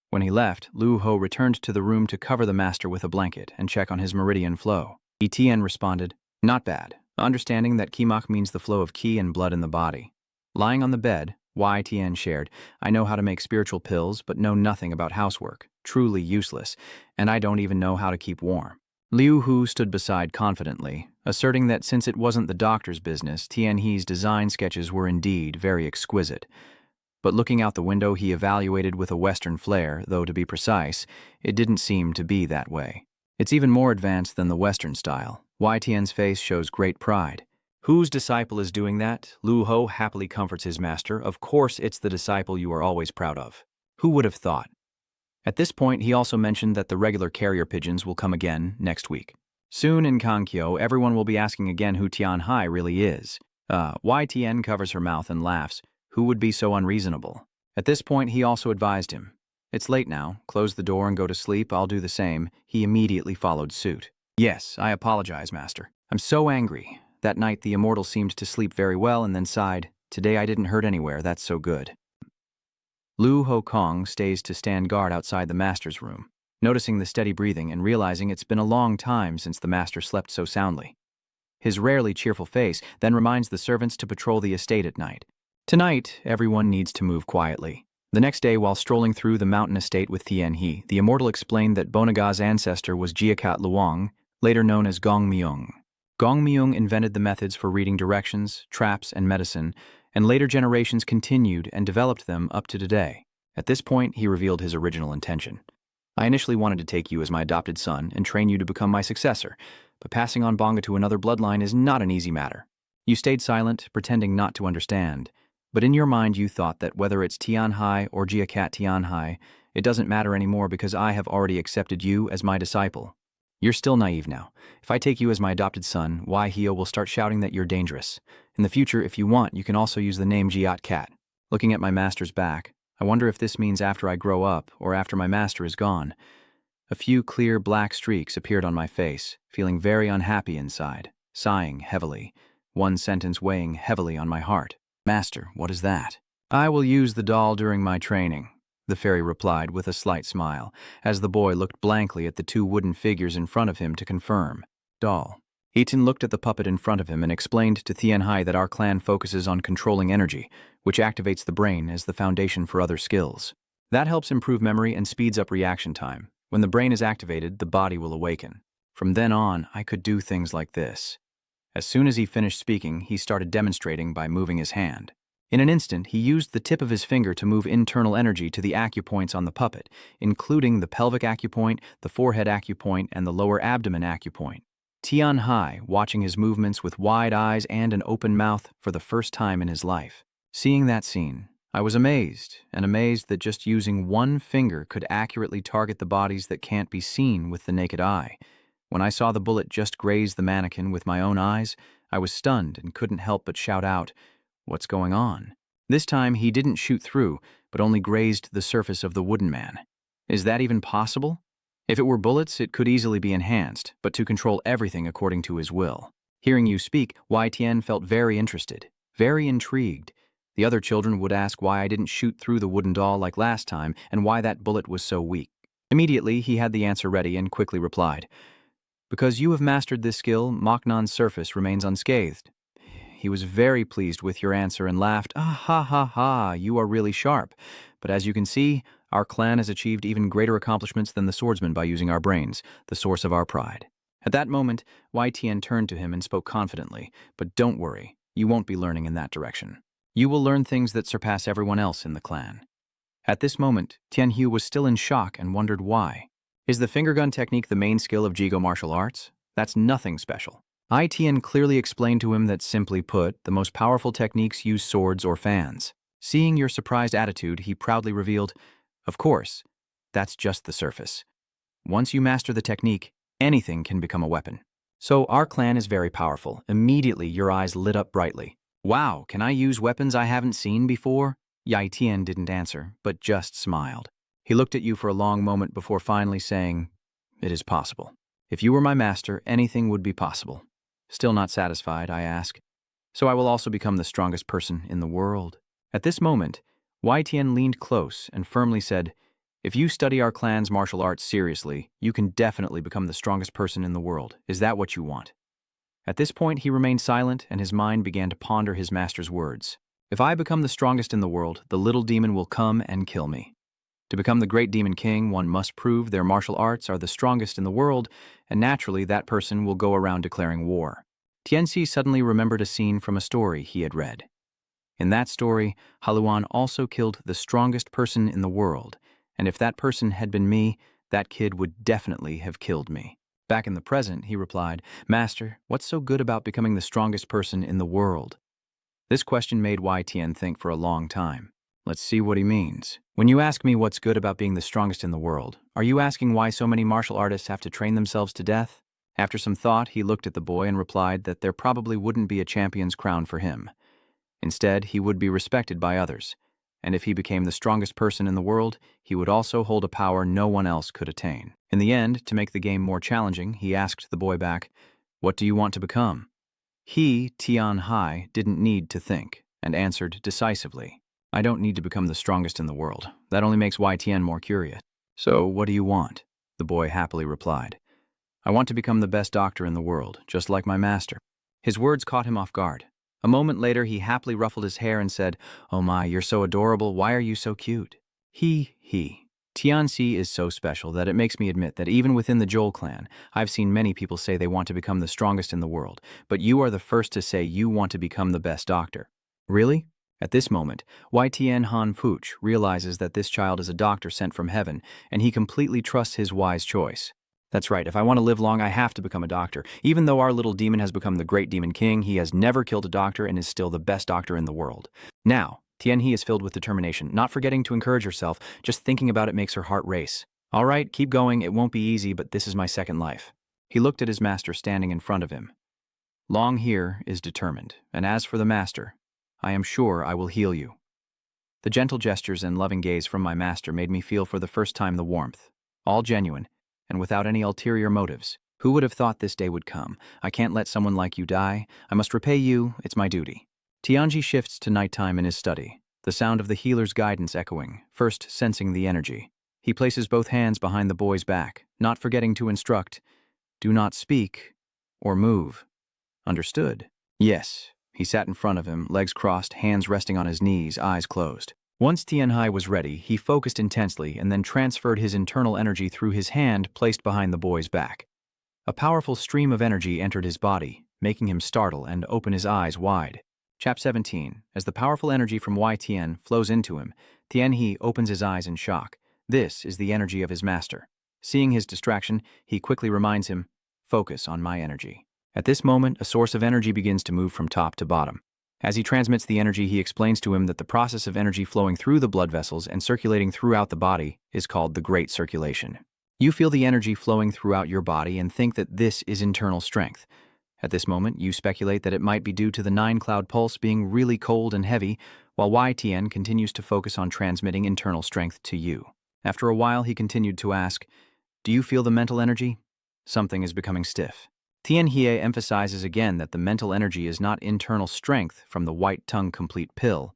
When he left, Lu Ho returned to the room to cover the master with a blanket and check on his meridian flow. Tian responded, "Not bad," understanding that Kimak means the flow of qi and blood in the body. Lying on the bed, Tian shared, "I know how to make spiritual pills, but know nothing about housework. Truly useless, and I don't even know how to keep warm." Liu Hu stood beside confidently, asserting that since it wasn't the doctor's business, Tian He's design sketches were indeed very exquisite. But looking out the window, he evaluated with a Western flair, though to be precise, it didn't seem to be that way. It's even more advanced than the Western style. Tian's face shows great pride. Whose disciple is doing that? Lu Ho happily comforts his master. Of course, it's the disciple you are always proud of. Who would have thought? At this point, he also mentioned that the regular carrier pigeons will come again next week. Soon in Kankyo, everyone will be asking again who Tianhai really is. Tian covers her mouth and laughs. Who would be so unreasonable? At this point, he also advised him. "It's late now. Close the door and go to sleep. I'll do the same." He immediately followed suit. "Yes, I apologize, master. I'm so angry." That night, the immortal seemed to sleep very well and then sighed, "Today I didn't hurt anywhere. That's so good." Lu Ho Kong stays to stand guard outside the master's room, noticing the steady breathing and realizing it's been a long time since the master slept so soundly. His rarely cheerful face then reminds the servants to patrol the estate at night. Tonight, everyone needs to move quietly. The next day, while strolling through the mountain estate with Tian He, the immortal explained that Bonaga's ancestor was Jiakat Luang, later known as Gong Myung. Gong Myung invented the methods for reading directions, traps, and medicine, and later generations continued and developed them up to today. At this point, he revealed his original intention. "I initially wanted to take you as my adopted son and train you to become my successor, but passing on Bonga to another bloodline is not an easy matter. You stayed silent, pretending not to understand, but in your mind you thought that whether it's Tianhai or Jiakat Tianhai, it doesn't matter anymore because I have already accepted you as my disciple. You're still naive now. If I take you as my adopted son, Hio will start shouting that you're dangerous. In the future, if you want, you can also use the name Jiat Cat. Looking at my master's back, I wonder if this means after I grow up or after my master is gone." A few clear black streaks appeared on my face, feeling very unhappy inside, sighing heavily, one sentence weighing heavily on my heart. "Master, what is that?" "I will use the doll during my training," the fairy replied with a slight smile, as the boy looked blankly at the two wooden figures in front of him to confirm. "Doll." Eaton looked at the puppet in front of him and explained to Tianhai that our clan focuses on controlling energy, which activates the brain as the foundation for other skills. That helps improve memory and speeds up reaction time. When the brain is activated, the body will awaken. From then on, I could do things like this. As soon as he finished speaking, he started demonstrating by moving his hand. In an instant, he used the tip of his finger to move internal energy to the acupoints on the puppet, including the pelvic acupoint, the forehead acupoint, and the lower abdomen acupoint. Tianhai, watching his movements with wide eyes and an open mouth for the first time in his life. Seeing that scene, I was amazed that just using one finger could accurately target the bodies that can't be seen with the naked eye. When I saw the bullet just graze the mannequin with my own eyes, I was stunned and couldn't help but shout out, "What's going on?" This time he didn't shoot through, but only grazed the surface of the wooden man. Is that even possible? If it were bullets, it could easily be enhanced, but to control everything according to his will. Hearing you speak, Tian felt very interested, very intrigued. The other children would ask why I didn't shoot through the wooden doll like last time and why that bullet was so weak. Immediately, he had the answer ready and quickly replied, "Because you have mastered this skill, Moknon's surface remains unscathed." He was very pleased with your answer and laughed, "Ah ha ha ha, you are really sharp. But as you can see, our clan has achieved even greater accomplishments than the swordsman by using our brains, the source of our pride." At that moment, Tian turned to him and spoke confidently, "But don't worry, you won't be learning in that direction. You will learn things that surpass everyone else in the clan." At this moment, Tianhu was still in shock and wondered why. Is the finger gun technique the main skill of Jigo martial arts? That's nothing special. Tian clearly explained to him that, simply put, the most powerful techniques use swords or fans. Seeing your surprised attitude, he proudly revealed, "Of course, that's just the surface. Once you master the technique, anything can become a weapon. So our clan is very powerful." Immediately, your eyes lit up brightly. "Wow, can I use weapons I haven't seen before?" Tian didn't answer, but just smiled. He looked at you for a long moment before finally saying, It is possible. If you were my master, anything would be possible. Still not satisfied, I ask. So I will also become the strongest person in the world. At this moment, YTN leaned close and firmly said, if you study our clan's martial arts seriously, you can definitely become the strongest person in the world. Is that what you want? At this point, he remained silent and his mind began to ponder his master's words. If I become the strongest in the world, the little demon will come and kill me. To become the great demon king, one must prove their martial arts are the strongest in the world, and naturally that person will go around declaring war. Tianxi suddenly remembered a scene from a story he had read. In that story, Haluan also killed the strongest person in the world, and if that person had been me, that kid would definitely have killed me. Back in the present, he replied, Master, what's so good about becoming the strongest person in the world? This question made YTN think for a long time. Let's see what he means. When you ask me what's good about being the strongest in the world, are you asking why so many martial artists have to train themselves to death? After some thought, he looked at the boy and replied that there probably wouldn't be a champion's crown for him. Instead, he would be respected by others, and if he became the strongest person in the world, he would also hold a power no one else could attain. In the end, to make the game more challenging, he asked the boy back, what do you want to become? He, Tian Hai, didn't need to think, and answered decisively, I don't need to become the strongest in the world. That only makes YTN more curious. So, what do you want? The boy happily replied, I want to become the best doctor in the world, just like my master. His words caught him off guard. A moment later, he happily ruffled his hair and said, oh my, you're so adorable, why are you so cute? Tianxi is so special that it makes me admit that even within the Joel clan, I've seen many people say they want to become the strongest in the world, but you are the first to say you want to become the best doctor. Really? At this moment, YTN Han Fuch realizes that this child is a doctor sent from heaven, and he completely trusts his wise choice. That's right, if I want to live long, I have to become a doctor. Even though our little demon has become the great demon king, he has never killed a doctor and is still the best doctor in the world. Now, Tianhe is filled with determination, not forgetting to encourage herself. Just thinking about it makes her heart race. All right, keep going, it won't be easy, but this is my second life. He looked at his master standing in front of him. Long here is determined, and as for the master, I am sure I will heal you. The gentle gestures and loving gaze from my master made me feel for the first time the warmth, all genuine, and without any ulterior motives. Who would have thought this day would come? I can't let someone like you die. I must repay you. It's my duty. Tianji shifts to nighttime in his study, the sound of the healer's guidance echoing, first sensing the energy. He places both hands behind the boy's back, not forgetting to instruct, do not speak or move. Understood? Yes. He sat in front of him, legs crossed, hands resting on his knees, eyes closed. Once Tianhai was ready, he focused intensely and then transferred his internal energy through his hand placed behind the boy's back. A powerful stream of energy entered his body, making him startle and open his eyes wide. Chap 17. As the powerful energy from YTN flows into him, Tianhe opens his eyes in shock. This is the energy of his master. Seeing his distraction, he quickly reminds him, focus on my energy. At this moment, a source of energy begins to move from top to bottom. As he transmits the energy, he explains to him that the process of energy flowing through the blood vessels and circulating throughout the body is called the Great Circulation. You feel the energy flowing throughout your body and think that this is internal strength. At this moment, you speculate that it might be due to the 9-cloud pulse being really cold and heavy, while YTN continues to focus on transmitting internal strength to you. After a while, he continued to ask, do you feel the mental energy? Something is becoming stiff. Tianhe emphasizes again that the mental energy is not internal strength from the white tongue complete pill.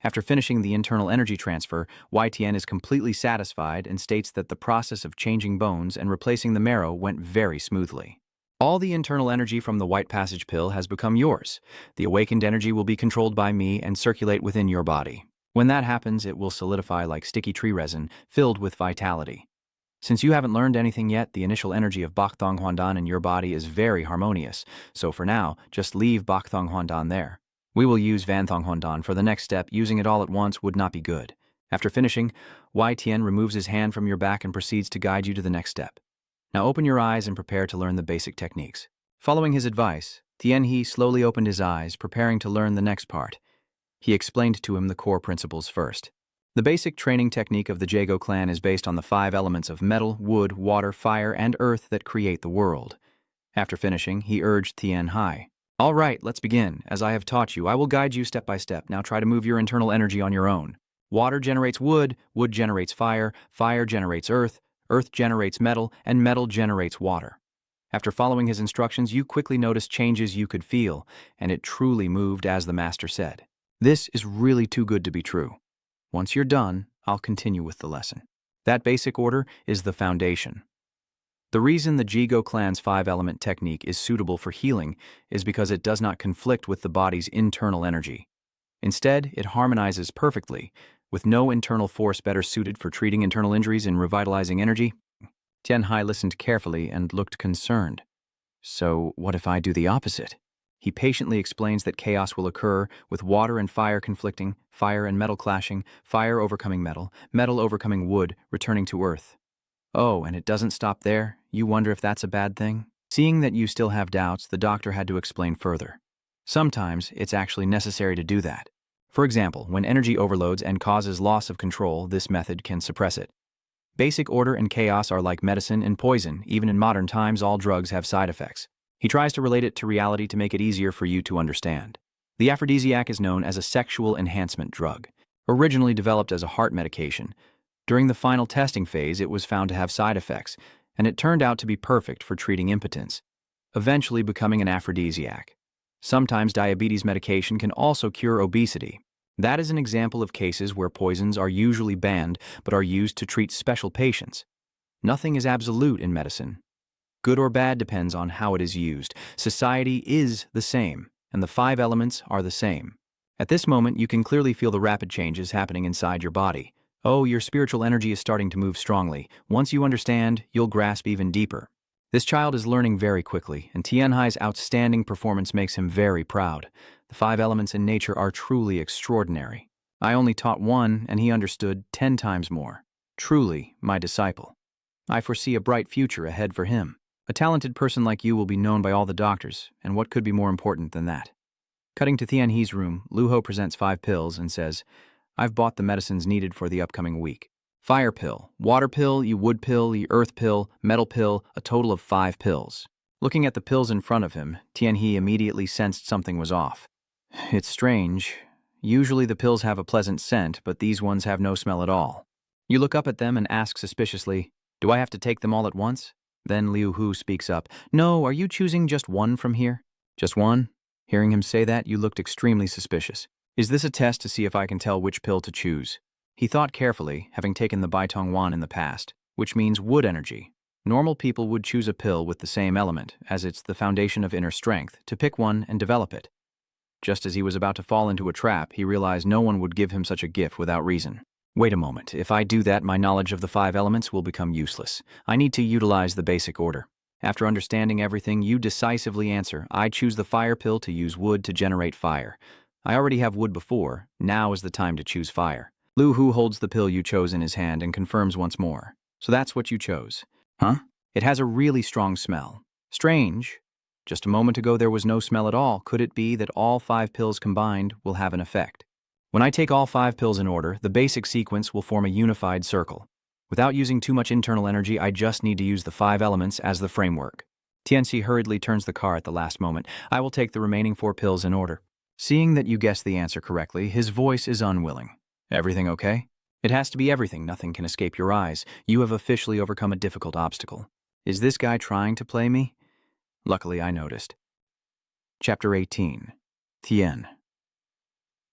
After finishing the internal energy transfer, YTN is completely satisfied and states that the process of changing bones and replacing the marrow went very smoothly. All the internal energy from the white passage pill has become yours. The awakened energy will be controlled by me and circulate within your body. When that happens, it will solidify like sticky tree resin, filled with vitality. Since you haven't learned anything yet, the initial energy of Bakthong Huandan in your body is very harmonious, so for now, just leave Bakthong Huandan there. We will use Vanthong Huandan for the next step. Using it all at once would not be good. After finishing, YTN removes his hand from your back and proceeds to guide you to the next step. Now open your eyes and prepare to learn the basic techniques. Following his advice, Tianhe slowly opened his eyes, preparing to learn the next part. He explained to him the core principles first. The basic training technique of the Jago clan is based on the 5 elements of metal, wood, water, fire, and earth that create the world. After finishing, he urged Tianhai, all right, let's begin. As I have taught you, I will guide you step by step. Now try to move your internal energy on your own. Water generates wood, wood generates fire, fire generates earth, earth generates metal, and metal generates water. After following his instructions, you quickly noticed changes you could feel, and it truly moved as the master said. This is really too good to be true. Once you're done, I'll continue with the lesson. That basic order is the foundation. The reason the Jigo clan's 5-element technique is suitable for healing is because it does not conflict with the body's internal energy. Instead, it harmonizes perfectly, with no internal force better suited for treating internal injuries and revitalizing energy. Tianhai listened carefully and looked concerned. So, what if I do the opposite? He patiently explains that chaos will occur with water and fire conflicting, fire and metal clashing, fire overcoming metal, metal overcoming wood, returning to earth. Oh, and it doesn't stop there? You wonder if that's a bad thing? Seeing that you still have doubts, the doctor had to explain further. Sometimes it's actually necessary to do that. For example, when energy overloads and causes loss of control, this method can suppress it. Basic order and chaos are like medicine and poison. Even in modern times, all drugs have side effects. He tries to relate it to reality to make it easier for you to understand. The aphrodisiac is known as a sexual enhancement drug. Originally developed as a heart medication, during the final testing phase it was found to have side effects, and it turned out to be perfect for treating impotence, eventually becoming an aphrodisiac. Sometimes diabetes medication can also cure obesity. That is an example of cases where poisons are usually banned but are used to treat special patients. Nothing is absolute in medicine. Good or bad depends on how it is used. Society is the same, and the 5 elements are the same. At this moment, you can clearly feel the rapid changes happening inside your body. Oh, your spiritual energy is starting to move strongly. Once you understand, you'll grasp even deeper. This child is learning very quickly, and Tianhai's outstanding performance makes him very proud. The 5 elements in nature are truly extraordinary. I only taught one, and he understood 10 times more. Truly, my disciple. I foresee a bright future ahead for him. A talented person like you will be known by all the doctors, and what could be more important than that? Cutting to Tianhe's room, Lu Ho presents 5 pills and says, I've bought the medicines needed for the upcoming week. Fire pill, water pill, wood pill, earth pill, metal pill, a total of 5 pills. Looking at the pills in front of him, Tianhe immediately sensed something was off. It's strange. Usually the pills have a pleasant scent, but these ones have no smell at all. You look up at them and ask suspiciously, do I have to take them all at once? Then Liu Hu speaks up, no, are you choosing just one from here? Just one? Hearing him say that, you looked extremely suspicious. Is this a test to see if I can tell which pill to choose? He thought carefully, having taken the Baitong Wan in the past, which means wood energy. Normal people would choose a pill with the same element, as it's the foundation of inner strength, to pick one and develop it. Just as he was about to fall into a trap, he realized no one would give him such a gift without reason. Wait a moment, if I do that, my knowledge of the 5 elements will become useless. I need to utilize the basic order. After understanding everything, you decisively answer, I choose the fire pill to use wood to generate fire. I already have wood before, now is the time to choose fire. Lu Hu holds the pill you chose in his hand and confirms once more. So that's what you chose. Huh? It has a really strong smell. Strange. Just a moment ago there was no smell at all. Could it be that all 5 pills combined will have an effect? When I take all 5 pills in order, the basic sequence will form a unified circle. Without using too much internal energy, I just need to use the 5 elements as the framework. Tianxi hurriedly turns the car at the last moment. I will take the remaining 4 pills in order. Seeing that you guessed the answer correctly, his voice is unwilling. Everything okay? It has to be everything. Nothing can escape your eyes. You have officially overcome a difficult obstacle. Is this guy trying to play me? Luckily, I noticed. Chapter 18. Tien.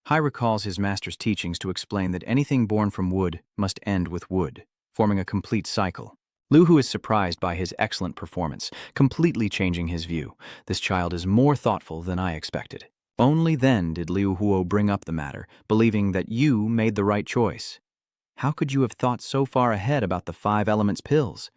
Hai recalls his master's teachings to explain that anything born from wood must end with wood, forming a complete cycle. Lu Hu is surprised by his excellent performance, completely changing his view. This child is more thoughtful than I expected. Only then did Liu Huo bring up the matter, believing that you made the right choice. How could you have thought so far ahead about the 5 elements pills?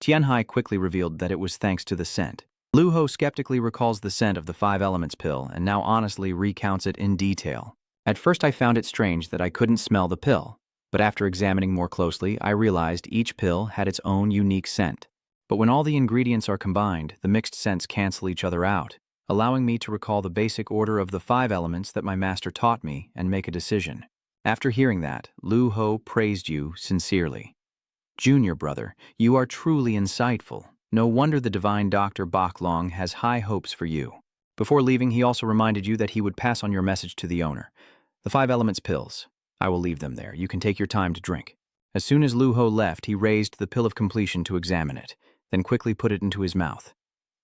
Tianhai quickly revealed that it was thanks to the scent. Lu Ho skeptically recalls the scent of the 5 elements pill and now honestly recounts it in detail. At first I found it strange that I couldn't smell the pill, but after examining more closely, I realized each pill had its own unique scent. But when all the ingredients are combined, the mixed scents cancel each other out, allowing me to recall the basic order of the 5 elements that my master taught me and make a decision. After hearing that, Lu Ho praised you sincerely. Junior brother, you are truly insightful. No wonder the divine Dr. Bak Long has high hopes for you. Before leaving, he also reminded you that he would pass on your message to the owner. The 5 elements pills. I will leave them there. You can take your time to drink. As soon as Lu Ho left, he raised the pill of completion to examine it, then quickly put it into his mouth.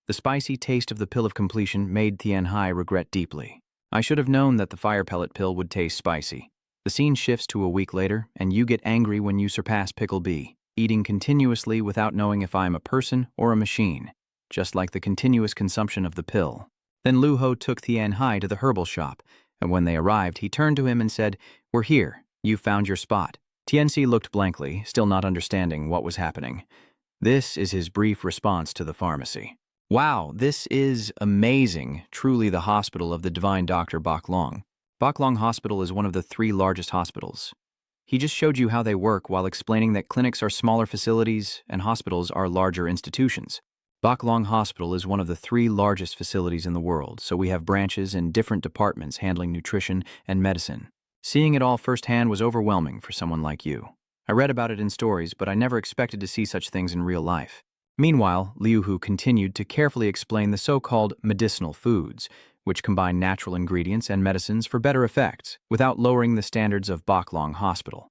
The spicy taste of the pill of completion made Tian Hai regret deeply. I should have known that the fire pellet pill would taste spicy. The scene shifts to a week later, and you get angry when you surpass Pickle B, eating continuously without knowing if I'm a person or a machine, just like the continuous consumption of the pill. Then Lu Ho took Tian Hai to the herbal shop, and when they arrived, he turned to him and said, "We're here. You've found your spot." Tianxi looked blankly, still not understanding what was happening. This is his brief response to the pharmacy. "Wow, this is amazing, truly the hospital of the divine Dr. Baklong. Baklong Hospital is one of the 3 largest hospitals. He just showed you how they work while explaining that clinics are smaller facilities and hospitals are larger institutions. Baklong Hospital is one of the 3 largest facilities in the world, so we have branches in different departments handling nutrition and medicine. Seeing it all firsthand was overwhelming for someone like you. I read about it in stories, but I never expected to see such things in real life." Meanwhile, Liu Hu continued to carefully explain the so-called medicinal foods, which combine natural ingredients and medicines for better effects, without lowering the standards of Baklong Hospital.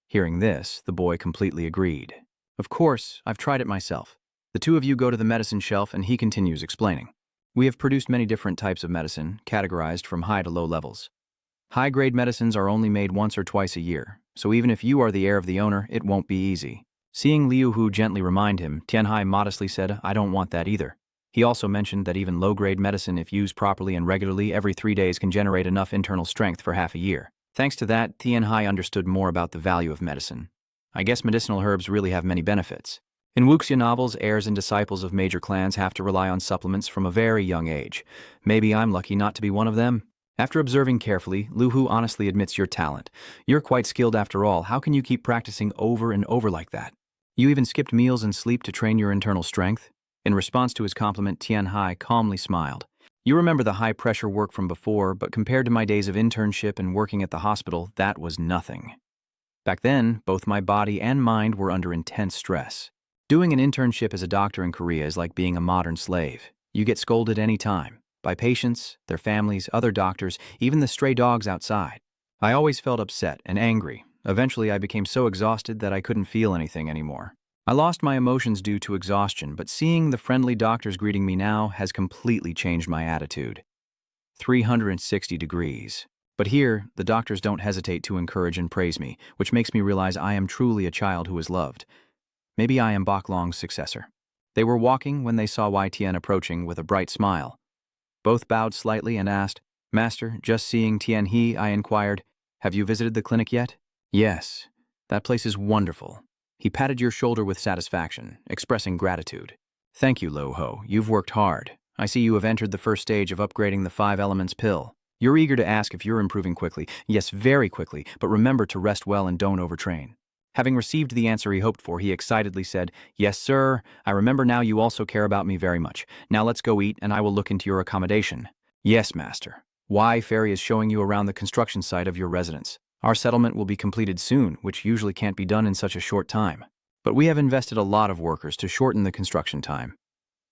Hearing this, the boy completely agreed. "Of course, I've tried it myself. The 2 of you go to the medicine shelf and he continues explaining. We have produced many different types of medicine, categorized from high to low levels. High-grade medicines are only made once or twice a year, so even if you are the heir of the owner, it won't be easy." Seeing Liu Hu gently remind him, Tian Hai modestly said, "I don't want that either." He also mentioned that even low-grade medicine, if used properly and regularly every 3 days, can generate enough internal strength for half a year. Thanks to that, Tian Hai understood more about the value of medicine. I guess medicinal herbs really have many benefits. In wuxia novels, heirs and disciples of major clans have to rely on supplements from a very young age. Maybe I'm lucky not to be one of them. After observing carefully, Lu Hu honestly admits your talent. You're quite skilled after all. How can you keep practicing over and over like that? You even skipped meals and sleep to train your internal strength? In response to his compliment, Tian Hai calmly smiled. You remember the high-pressure work from before, but compared to my days of internship and working at the hospital, that was nothing. Back then, both my body and mind were under intense stress. Doing an internship as a doctor in Korea is like being a modern slave. You get scolded any time. By patients, their families, other doctors, even the stray dogs outside. I always felt upset and angry. Eventually, I became so exhausted that I couldn't feel anything anymore. I lost my emotions due to exhaustion, but seeing the friendly doctors greeting me now has completely changed my attitude. 360 degrees. But here, the doctors don't hesitate to encourage and praise me, which makes me realize I am truly a child who is loved. Maybe I am Baklong's successor. They were walking when they saw Wei Tian approaching with a bright smile. Both bowed slightly and asked, "Master, just seeing Tian He," I inquired, "have you visited the clinic yet?" "Yes, that place is wonderful." He patted your shoulder with satisfaction, expressing gratitude. "Thank you, Lo Ho. You've worked hard. I see you have entered the first stage of upgrading the 5 elements pill. You're eager to ask if you're improving quickly. Yes, very quickly, but remember to rest well and don't overtrain." Having received the answer he hoped for, he excitedly said, "Yes, sir. I remember now you also care about me very much. Now let's go eat, and I will look into your accommodation." "Yes, master. Wei Ferry is showing you around the construction site of your residence. Our settlement will be completed soon, which usually can't be done in such a short time. But we have invested a lot of workers to shorten the construction time."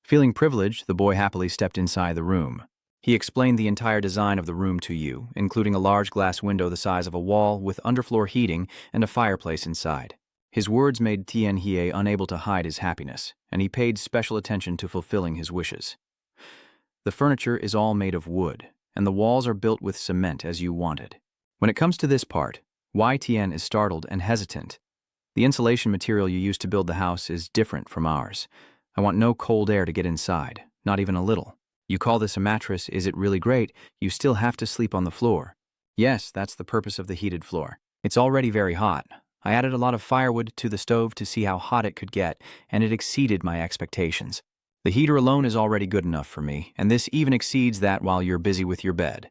Feeling privileged, the boy happily stepped inside the room. He explained the entire design of the room to you, including a large glass window the size of a wall with underfloor heating and a fireplace inside. His words made Tian Hie unable to hide his happiness, and he paid special attention to fulfilling his wishes. The furniture is all made of wood, and the walls are built with cement as you wanted. When it comes to this part, Wei Tian is startled and hesitant. The insulation material you used to build the house is different from ours. I want no cold air to get inside, not even a little. You call this a mattress, is it really great? You still have to sleep on the floor. Yes, that's the purpose of the heated floor. It's already very hot. I added a lot of firewood to the stove to see how hot it could get, and it exceeded my expectations. The heater alone is already good enough for me, and this even exceeds that while you're busy with your bed.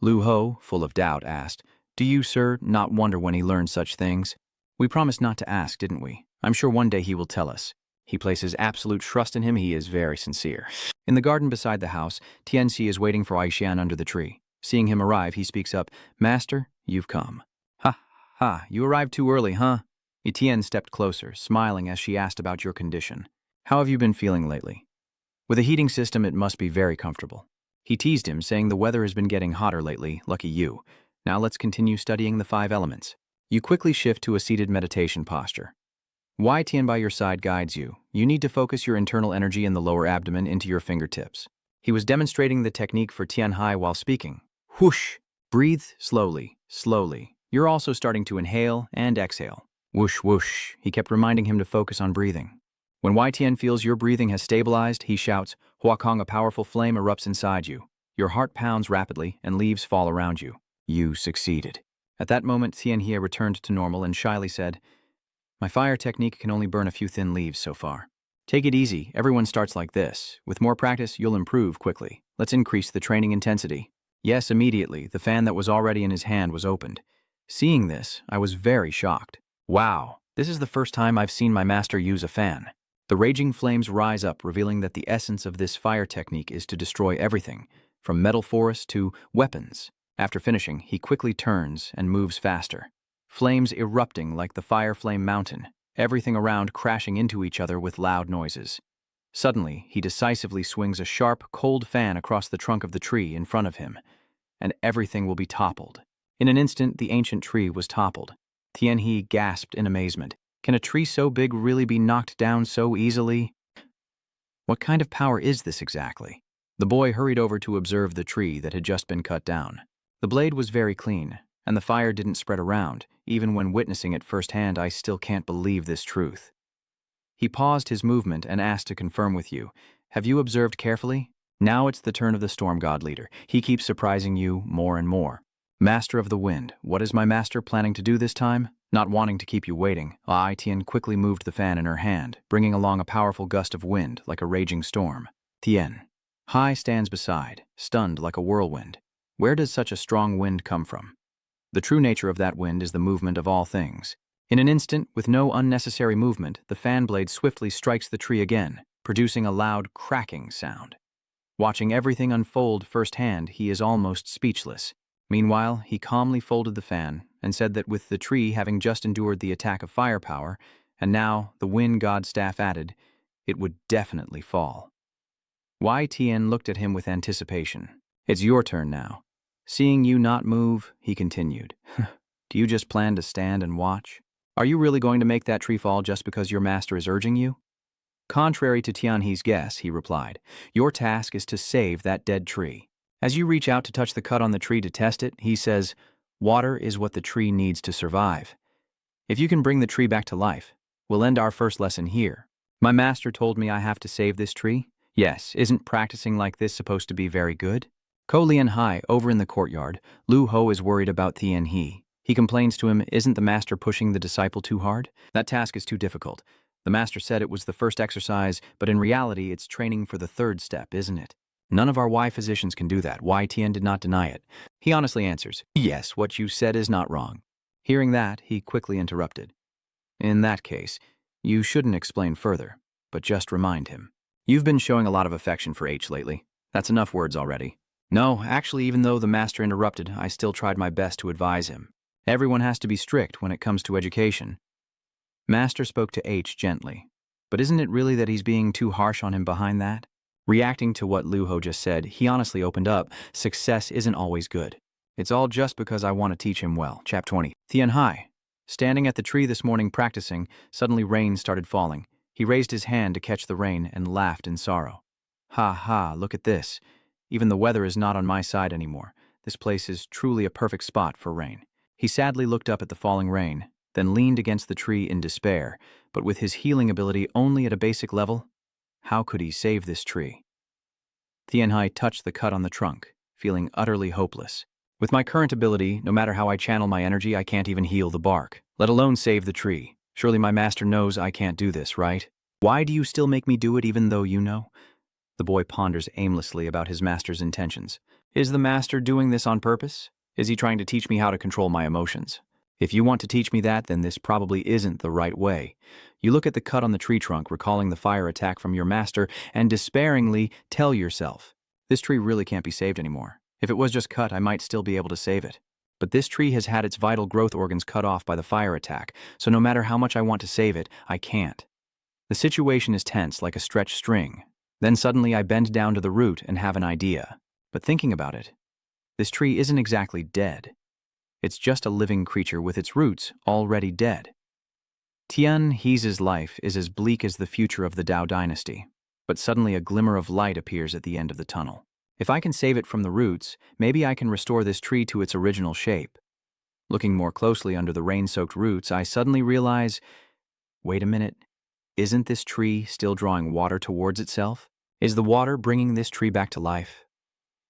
Lu Ho, full of doubt, asked, "Do you, sir, not wonder when he learns such things?" We promised not to ask, didn't we? I'm sure one day he will tell us. He places absolute trust in him. He is very sincere. In the garden beside the house, Tianxi is waiting for Aishan under the tree. Seeing him arrive, he speaks up, "Master, you've come." "Ha, ha, you arrived too early, huh?" Etienne stepped closer, smiling as she asked about your condition. "How have you been feeling lately?" "With a heating system, it must be very comfortable." He teased him, saying the weather has been getting hotter lately, lucky you. Now let's continue studying the 5 elements. You quickly shift to a seated meditation posture. Wai Tian by your side guides you. You need to focus your internal energy in the lower abdomen into your fingertips. He was demonstrating the technique for Tianhai while speaking. Whoosh! Breathe slowly, slowly. You're also starting to inhale and exhale. Whoosh, whoosh. He kept reminding him to focus on breathing. When Wai Tian feels your breathing has stabilized, he shouts, Huakong, a powerful flame erupts inside you. Your heart pounds rapidly and leaves fall around you. You succeeded. At that moment, Tianhai returned to normal and shyly said, My fire technique can only burn a few thin leaves so far. Take it easy, everyone starts like this. With more practice, you'll improve quickly. Let's increase the training intensity. Yes, immediately, the fan that was already in his hand was opened. Seeing this, I was very shocked. Wow, this is the first time I've seen my master use a fan. The raging flames rise up, revealing that the essence of this fire technique is to destroy everything, from metal forests to weapons. After finishing, he quickly turns and moves faster. Flames erupting like the fire flame mountain, everything around crashing into each other with loud noises. Suddenly, he decisively swings a sharp, cold fan across the trunk of the tree in front of him, and everything will be toppled. In an instant, the ancient tree was toppled. Tianhai gasped in amazement. Can a tree so big really be knocked down so easily? What kind of power is this exactly? The boy hurried over to observe the tree that had just been cut down. The blade was very clean, and the fire didn't spread around. Even when witnessing it firsthand, I still can't believe this truth. He paused his movement and asked to confirm with you. Have you observed carefully? Now it's the turn of the storm god leader. He keeps surprising you more and more. Master of the wind, what is my master planning to do this time? Not wanting to keep you waiting, Ai Tian quickly moved the fan in her hand, bringing along a powerful gust of wind like a raging storm. Tian. Hai stands beside, stunned like a whirlwind. Where does such a strong wind come from? The true nature of that wind is the movement of all things. In an instant, with no unnecessary movement, the fan blade swiftly strikes the tree again, producing a loud cracking sound. Watching everything unfold firsthand, he is almost speechless. Meanwhile, he calmly folded the fan and said that with the tree having just endured the attack of firepower, and now the wind god's staff added, it would definitely fall. Wai Tian looked at him with anticipation. It's your turn now. Seeing you not move, he continued. Do you just plan to stand and watch? Are you really going to make that tree fall just because your master is urging you? Contrary to Tianhai's guess, he replied, your task is to save that dead tree. As you reach out to touch the cut on the tree to test it, he says, water is what the tree needs to survive. If you can bring the tree back to life, we'll end our first lesson here. My master told me I have to save this tree. Yes, isn't practicing like this supposed to be very good? Ko Lianhai, over in the courtyard, Lu Ho is worried about Tianhai. He complains to him, isn't the master pushing the disciple too hard? That task is too difficult. The master said it was the first exercise, but in reality it's training for the third step, isn't it? None of our Wai physicians can do that. Wai Tian did not deny it. He honestly answers, yes, what you said is not wrong. Hearing that, he quickly interrupted. In that case, you shouldn't explain further, but just remind him. You've been showing a lot of affection for H lately. That's enough words already. No, actually, even though the master interrupted, I still tried my best to advise him. Everyone has to be strict when it comes to education. Master spoke to H gently. But isn't it really that he's being too harsh on him behind that? Reacting to what Lu Ho just said, he honestly opened up. Success isn't always good. It's all just because I want to teach him well. Chap 20. Tianhai. Standing at the tree this morning practicing, suddenly rain started falling. He raised his hand to catch the rain and laughed in sorrow. Ha ha, look at this. Even the weather is not on my side anymore. This place is truly a perfect spot for rain. He sadly looked up at the falling rain, then leaned against the tree in despair, but with his healing ability only at a basic level, how could he save this tree? Tianhai touched the cut on the trunk, feeling utterly hopeless. With my current ability, no matter how I channel my energy, I can't even heal the bark, let alone save the tree. Surely my master knows I can't do this, right? Why do you still make me do it even though you know? The boy ponders aimlessly about his master's intentions. Is the master doing this on purpose? Is he trying to teach me how to control my emotions? If you want to teach me that, then this probably isn't the right way. You look at the cut on the tree trunk, recalling the fire attack from your master, and despairingly tell yourself, this tree really can't be saved anymore. If it was just cut, I might still be able to save it. But this tree has had its vital growth organs cut off by the fire attack, so no matter how much I want to save it, I can't. The situation is tense like a stretched string. Then suddenly I bend down to the root and have an idea. But thinking about it, this tree isn't exactly dead. It's just a living creature with its roots already dead. Tian He's life is as bleak as the future of the Tao dynasty, but suddenly a glimmer of light appears at the end of the tunnel. If I can save it from the roots, maybe I can restore this tree to its original shape. Looking more closely under the rain-soaked roots, I suddenly realize, wait a minute, isn't this tree still drawing water towards itself? Is the water bringing this tree back to life?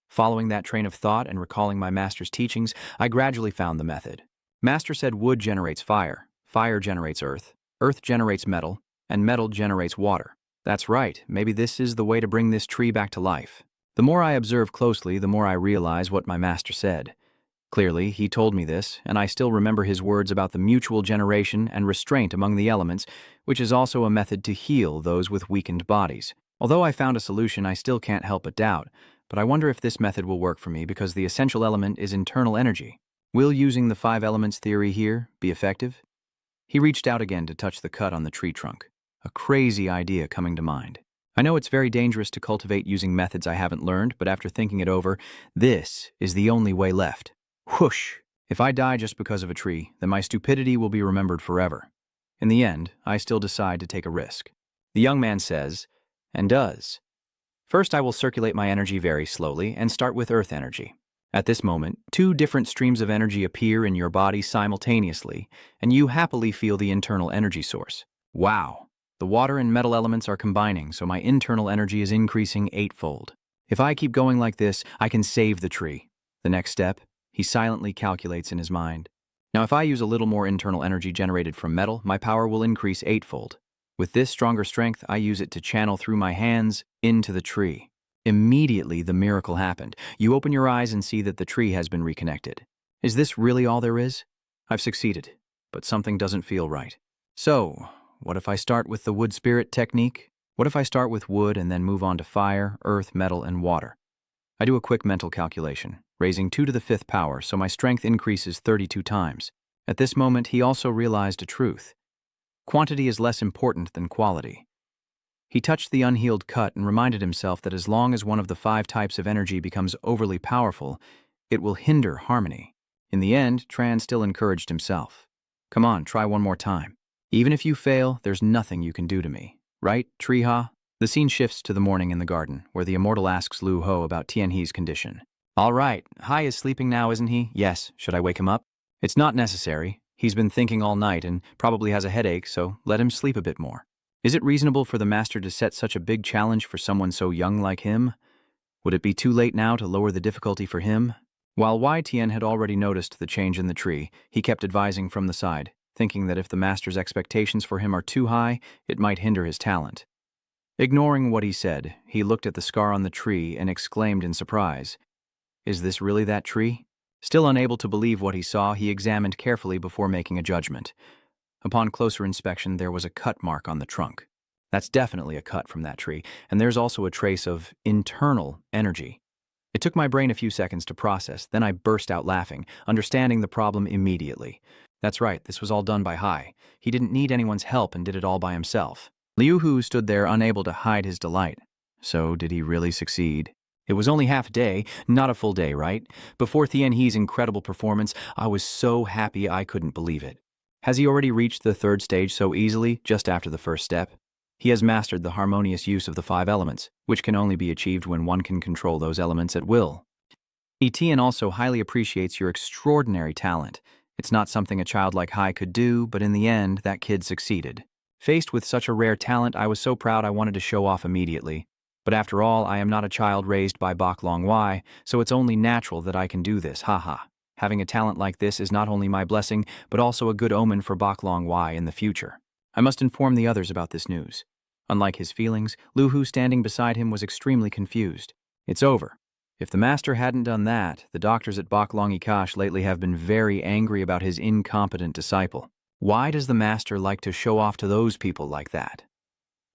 Following that train of thought and recalling my master's teachings, I gradually found the method. Master said wood generates fire, fire generates earth, earth generates metal, and metal generates water. That's right, maybe this is the way to bring this tree back to life. The more I observe closely, the more I realize what my master said. Clearly, he told me this, and I still remember his words about the mutual generation and restraint among the elements, which is also a method to heal those with weakened bodies. Although I found a solution, I still can't help but doubt, but I wonder if this method will work for me because the essential element is internal energy. Will using the 5 elements theory here be effective? He reached out again to touch the cut on the tree trunk, a crazy idea coming to mind. I know it's very dangerous to cultivate using methods I haven't learned, but after thinking it over, this is the only way left. Whoosh! If I die just because of a tree, then my stupidity will be remembered forever. In the end, I still decide to take a risk. The young man says, and does. First, I will circulate my energy very slowly and start with earth energy. At this moment, 2 different streams of energy appear in your body simultaneously, and you happily feel the internal energy source. Wow! The water and metal elements are combining, so my internal energy is increasing 8-fold. If I keep going like this, I can save the tree. The next step, he silently calculates in his mind. Now, if I use a little more internal energy generated from metal, my power will increase 8-fold. With this stronger strength, I use it to channel through my hands into the tree. Immediately, the miracle happened. You open your eyes and see that the tree has been reconnected. Is this really all there is? I've succeeded, but something doesn't feel right. So, what if I start with the wood spirit technique? What if I start with wood and then move on to fire, earth, metal, and water? I do a quick mental calculation, raising 2 to the 5th power, so my strength increases 32 times. At this moment, he also realized a truth. Quantity is less important than quality. He touched the unhealed cut and reminded himself that as long as one of the 5 types of energy becomes overly powerful, it will hinder harmony. In the end, Tran still encouraged himself. Come on, try one more time. Even if you fail, there's nothing you can do to me. Right, Treeha? The scene shifts to the morning in the garden, where the immortal asks Lu Ho about Tianhe's condition. All right, Hai is sleeping now, isn't he? Yes. Should I wake him up? It's not necessary. He's been thinking all night and probably has a headache, so let him sleep a bit more. Is it reasonable for the master to set such a big challenge for someone so young like him? Would it be too late now to lower the difficulty for him? While Wei Tian had already noticed the change in the tree, he kept advising from the side, thinking that if the master's expectations for him are too high, it might hinder his talent. Ignoring what he said, he looked at the scar on the tree and exclaimed in surprise, "Is this really that tree?" Still unable to believe what he saw, he examined carefully before making a judgment. Upon closer inspection, there was a cut mark on the trunk. That's definitely a cut from that tree, and there's also a trace of internal energy. It took my brain a few seconds to process, then I burst out laughing, understanding the problem immediately. That's right, this was all done by Hai. He didn't need anyone's help and did it all by himself. Liu Hu stood there unable to hide his delight. So did he really succeed? It was only half a day, not a full day, right? Before Tianhe's incredible performance, I was so happy I couldn't believe it. Has he already reached the 3rd stage so easily, just after the 1st step? He has mastered the harmonious use of the 5 elements, which can only be achieved when one can control those elements at will. Tian also highly appreciates your extraordinary talent. It's not something a child like Hai could do, but in the end, that kid succeeded. Faced with such a rare talent, I was so proud I wanted to show off immediately. But after all, I am not a child raised by Bok Long Wai, so it's only natural that I can do this, haha. Having a talent like this is not only my blessing, but also a good omen for Bok Long Wai in the future. I must inform the others about this news. Unlike his feelings, Lu Hu standing beside him was extremely confused. It's over. If the master hadn't done that, the doctors at Bok Long Ikash lately have been very angry about his incompetent disciple. Why does the master like to show off to those people like that?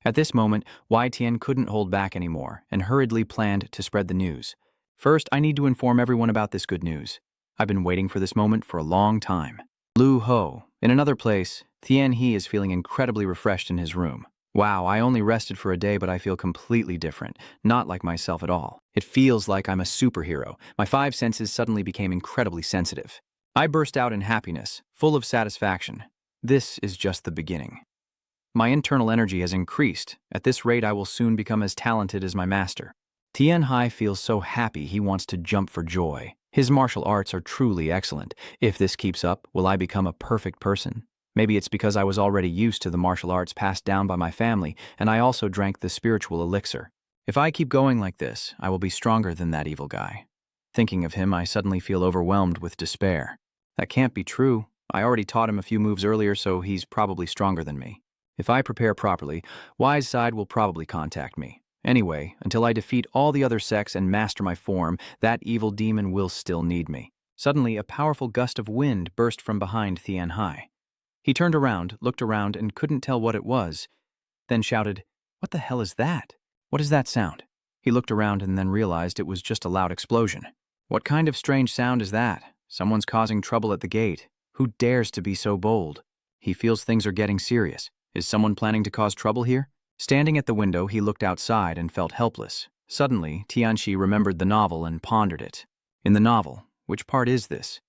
At this moment, Wei Tian couldn't hold back anymore and hurriedly planned to spread the news. First, I need to inform everyone about this good news. I've been waiting for this moment for a long time. Lu Ho. In another place, Tianhe is feeling incredibly refreshed in his room. Wow, I only rested for a day, but I feel completely different, not like myself at all. It feels like I'm a superhero. My 5 senses suddenly became incredibly sensitive. I burst out in happiness, full of satisfaction. This is just the beginning. My internal energy has increased. At this rate, I will soon become as talented as my master. Tian Hai feels so happy he wants to jump for joy. His martial arts are truly excellent. If this keeps up, will I become a perfect person? Maybe it's because I was already used to the martial arts passed down by my family, and I also drank the spiritual elixir. If I keep going like this, I will be stronger than that evil guy. Thinking of him, I suddenly feel overwhelmed with despair. That can't be true. I already taught him a few moves earlier, so he's probably stronger than me. If I prepare properly, Wise Side will probably contact me. Anyway, until I defeat all the other sects and master my form, that evil demon will still need me. Suddenly, a powerful gust of wind burst from behind Tian Hai. He turned around, looked around, and couldn't tell what it was, then shouted, "What the hell is that? What is that sound?" He looked around and then realized it was just a loud explosion. What kind of strange sound is that? Someone's causing trouble at the gate. Who dares to be so bold? He feels things are getting serious. Is someone planning to cause trouble here? Standing at the window, he looked outside and felt helpless. Suddenly, Tianxi remembered the novel and pondered it. In the novel, which part is this?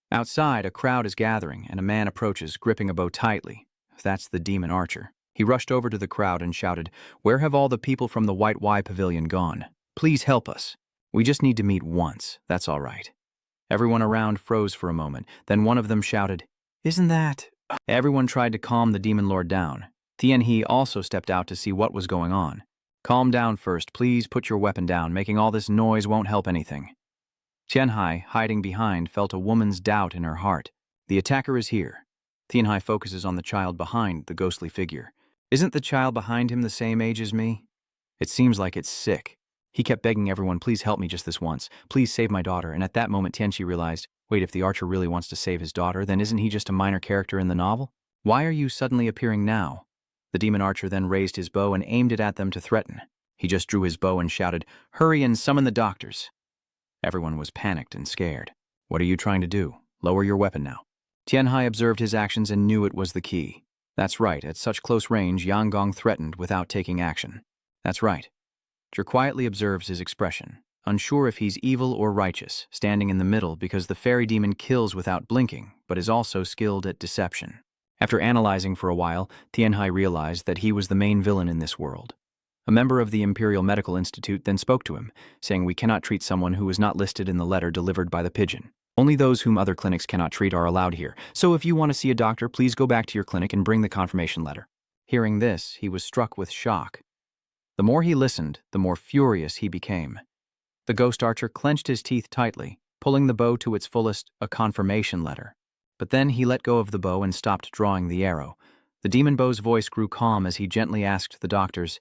Outside, a crowd is gathering, and a man approaches, gripping a bow tightly. That's the demon archer. He rushed over to the crowd and shouted, "Where have all the people from the White Y Pavilion gone? Please help us. We just need to meet once, that's all right." Everyone around froze for a moment, then one of them shouted, "Isn't that—" Everyone tried to calm the demon lord down. Tian He also stepped out to see what was going on. "Calm down first, please put your weapon down. Making all this noise won't help anything." Tian Hai, hiding behind, felt a woman's doubt in her heart. The attacker is here. Tian Hai focuses on the child behind the ghostly figure. Isn't the child behind him the same age as me? It seems like it's sick. He kept begging everyone, "Please help me just this once. Please save my daughter." And at that moment, Tianxi realized, wait, if the archer really wants to save his daughter, then isn't he just a minor character in the novel? Why are you suddenly appearing now? The demon archer then raised his bow and aimed it at them to threaten. He just drew his bow and shouted, "Hurry and summon the doctors." Everyone was panicked and scared. "What are you trying to do? Lower your weapon now." Tian Hai observed his actions and knew it was the key. That's right, at such close range, Yang Gong threatened without taking action. That's right. Zhe quietly observes his expression, unsure if he's evil or righteous, standing in the middle because the fairy demon kills without blinking, but is also skilled at deception. After analyzing for a while, Tian Hai realized that he was the main villain in this world. A member of the Imperial Medical Institute then spoke to him, saying, "We cannot treat someone who is not listed in the letter delivered by the pigeon. Only those whom other clinics cannot treat are allowed here, so if you want to see a doctor, please go back to your clinic and bring the confirmation letter." Hearing this, he was struck with shock. The more he listened, the more furious he became. The ghost archer clenched his teeth tightly, pulling the bow to its fullest, a confirmation letter. But then he let go of the bow and stopped drawing the arrow. The demon bow's voice grew calm as he gently asked the doctors,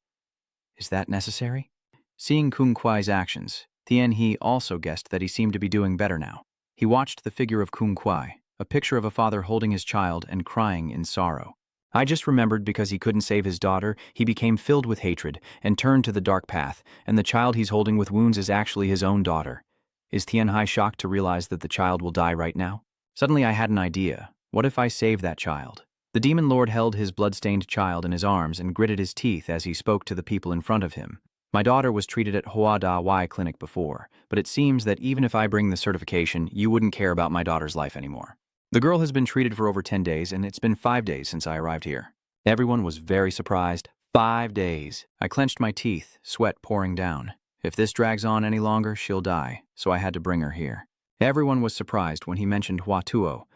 "Is that necessary?" Seeing Kung Kuai's actions, Tian He also guessed that he seemed to be doing better now. He watched the figure of Kung Kuai, a picture of a father holding his child and crying in sorrow. I just remembered because he couldn't save his daughter, he became filled with hatred and turned to the dark path, and the child he's holding with wounds is actually his own daughter. Is Tian Hai shocked to realize that the child will die right now? Suddenly I had an idea. What if I save that child? The demon lord held his blood-stained child in his arms and gritted his teeth as he spoke to the people in front of him. My daughter was treated at Hua Da Y Clinic before, but it seems that even if I bring the certification, you wouldn't care about my daughter's life anymore. The girl has been treated for over 10 days, and it's been 5 days since I arrived here. Everyone was very surprised. 5 days. I clenched my teeth, sweat pouring down. If this drags on any longer, she'll die, so I had to bring her here. Everyone was surprised when he mentioned Hua Tuo.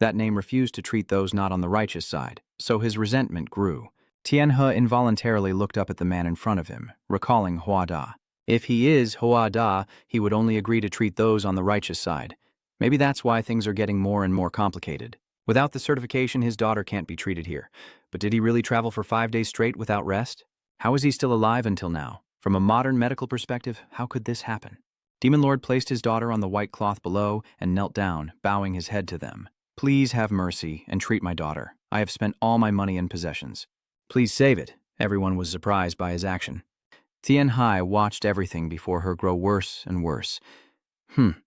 That name refused to treat those not on the righteous side, so his resentment grew. Tian He involuntarily looked up at the man in front of him, recalling Hua Da. If he is Hua Da, he would only agree to treat those on the righteous side. Maybe that's why things are getting more and more complicated. Without the certification, his daughter can't be treated here. But did he really travel for 5 days straight without rest? How is he still alive until now? From a modern medical perspective, how could this happen? Demon Lord placed his daughter on the white cloth below and knelt down, bowing his head to them. "Please have mercy and treat my daughter. I have spent all my money and possessions. Please save it." Everyone was surprised by his action. Tian Hai watched everything before her grow worse and worse.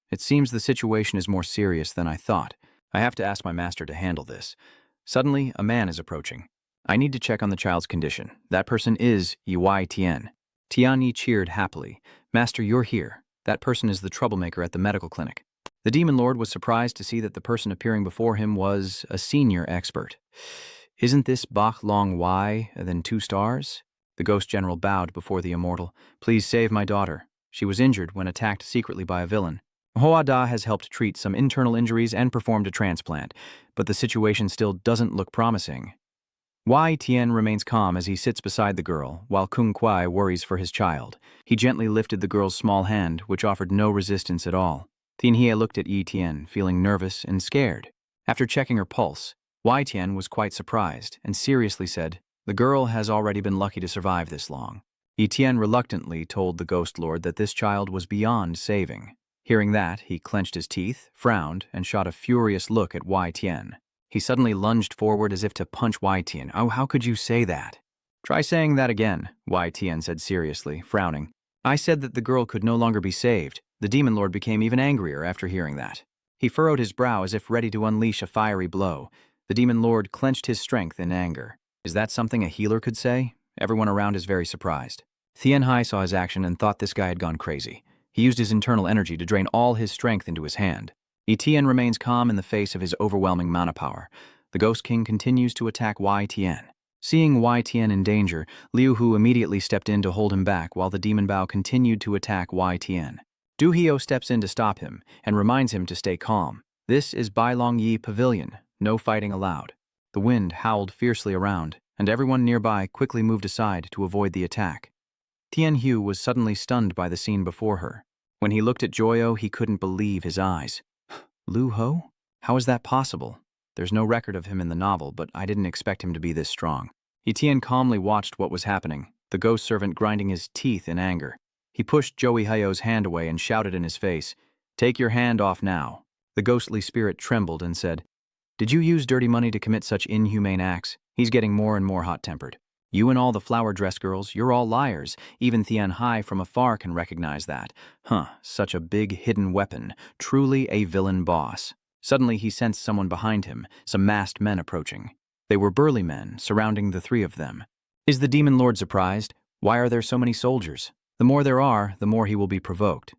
It seems the situation is more serious than I thought. I have to ask my master to handle this. Suddenly, a man is approaching. I need to check on the child's condition. That person is Yi Tian. Tian Yi cheered happily. "Master, you're here. That person is the troublemaker at the medical clinic." The demon lord was surprised to see that the person appearing before him was a senior expert. Isn't this Bach Long Y, then 2 stars? The ghost general bowed before the immortal. Please save my daughter. She was injured when attacked secretly by a villain. Hoada has helped treat some internal injuries and performed a transplant, but the situation still doesn't look promising. Wai Tian remains calm as he sits beside the girl, while Kung Kuai worries for his child. He gently lifted the girl's small hand, which offered no resistance at all. Tian Hie looked at Yi Tian, feeling nervous and scared. After checking her pulse, Wai Tian was quite surprised and seriously said, "The girl has already been lucky to survive this long." Yi Tian reluctantly told the ghost lord that this child was beyond saving. Hearing that, he clenched his teeth, frowned, and shot a furious look at Wai Tian. He suddenly lunged forward as if to punch Wai Tian. "Oh, how could you say that?" "Try saying that again," Wai Tian said seriously, frowning. "I said that the girl could no longer be saved." The demon lord became even angrier after hearing that. He furrowed his brow as if ready to unleash a fiery blow. The demon lord clenched his strength in anger. Is that something a healer could say? Everyone around is very surprised. Tian Hai saw his action and thought this guy had gone crazy. He used his internal energy to drain all his strength into his hand. Tian remains calm in the face of his overwhelming mana power. The Ghost King continues to attack Wai Tian. Seeing Wai Tian in danger, Liu Hu immediately stepped in to hold him back while the demon Bao continued to attack Wai Tian. Du Hio steps in to stop him and reminds him to stay calm. This is Bai Long Yi Pavilion. No fighting allowed. The wind howled fiercely around, and everyone nearby quickly moved aside to avoid the attack. Tian Hu was suddenly stunned by the scene before her. When he looked at Joyo, he couldn't believe his eyes. Lu Ho? How is that possible? There's no record of him in the novel, but I didn't expect him to be this strong. Tian calmly watched what was happening, the ghost servant grinding his teeth in anger. He pushed Joey Hayo's hand away and shouted in his face, "Take your hand off now." The ghostly spirit trembled and said, "Did you use dirty money to commit such inhumane acts?" He's getting more and more hot-tempered. "You and all the flower dress girls, you're all liars. Even Tian Hai from afar can recognize that. Such a big hidden weapon. Truly a villain boss." Suddenly he sensed someone behind him, some masked men approaching. They were burly men, surrounding the 3 of them. Is the demon lord surprised? Why are there so many soldiers? The more there are, the more he will be provoked.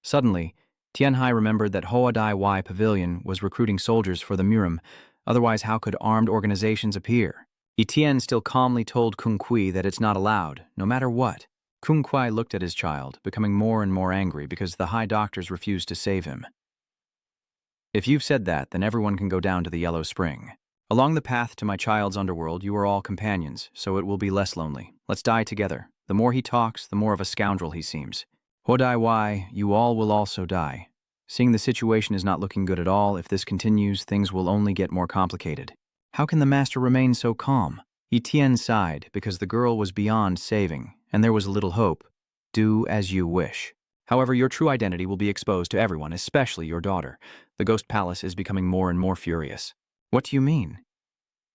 Suddenly, Tian Hai remembered that Hoadai Y Pavilion was recruiting soldiers for the Murim. Otherwise, how could armed organizations appear? Tian still calmly told Kung Kui that it's not allowed, no matter what. Kung Kui looked at his child, becoming more and more angry because the high doctors refused to save him. "If you've said that, then everyone can go down to the Yellow Spring. Along the path to my child's underworld, you are all companions, so it will be less lonely. Let's die together. The more he talks, the more of a scoundrel he seems. Hodai Y, you all will also die. Seeing the situation is not looking good at all, if this continues, things will only get more complicated. How can the master remain so calm?" Tian sighed because the girl was beyond saving, and there was little hope. "Do as you wish. However, your true identity will be exposed to everyone, especially your daughter." The ghost palace is becoming more and more furious. "What do you mean?"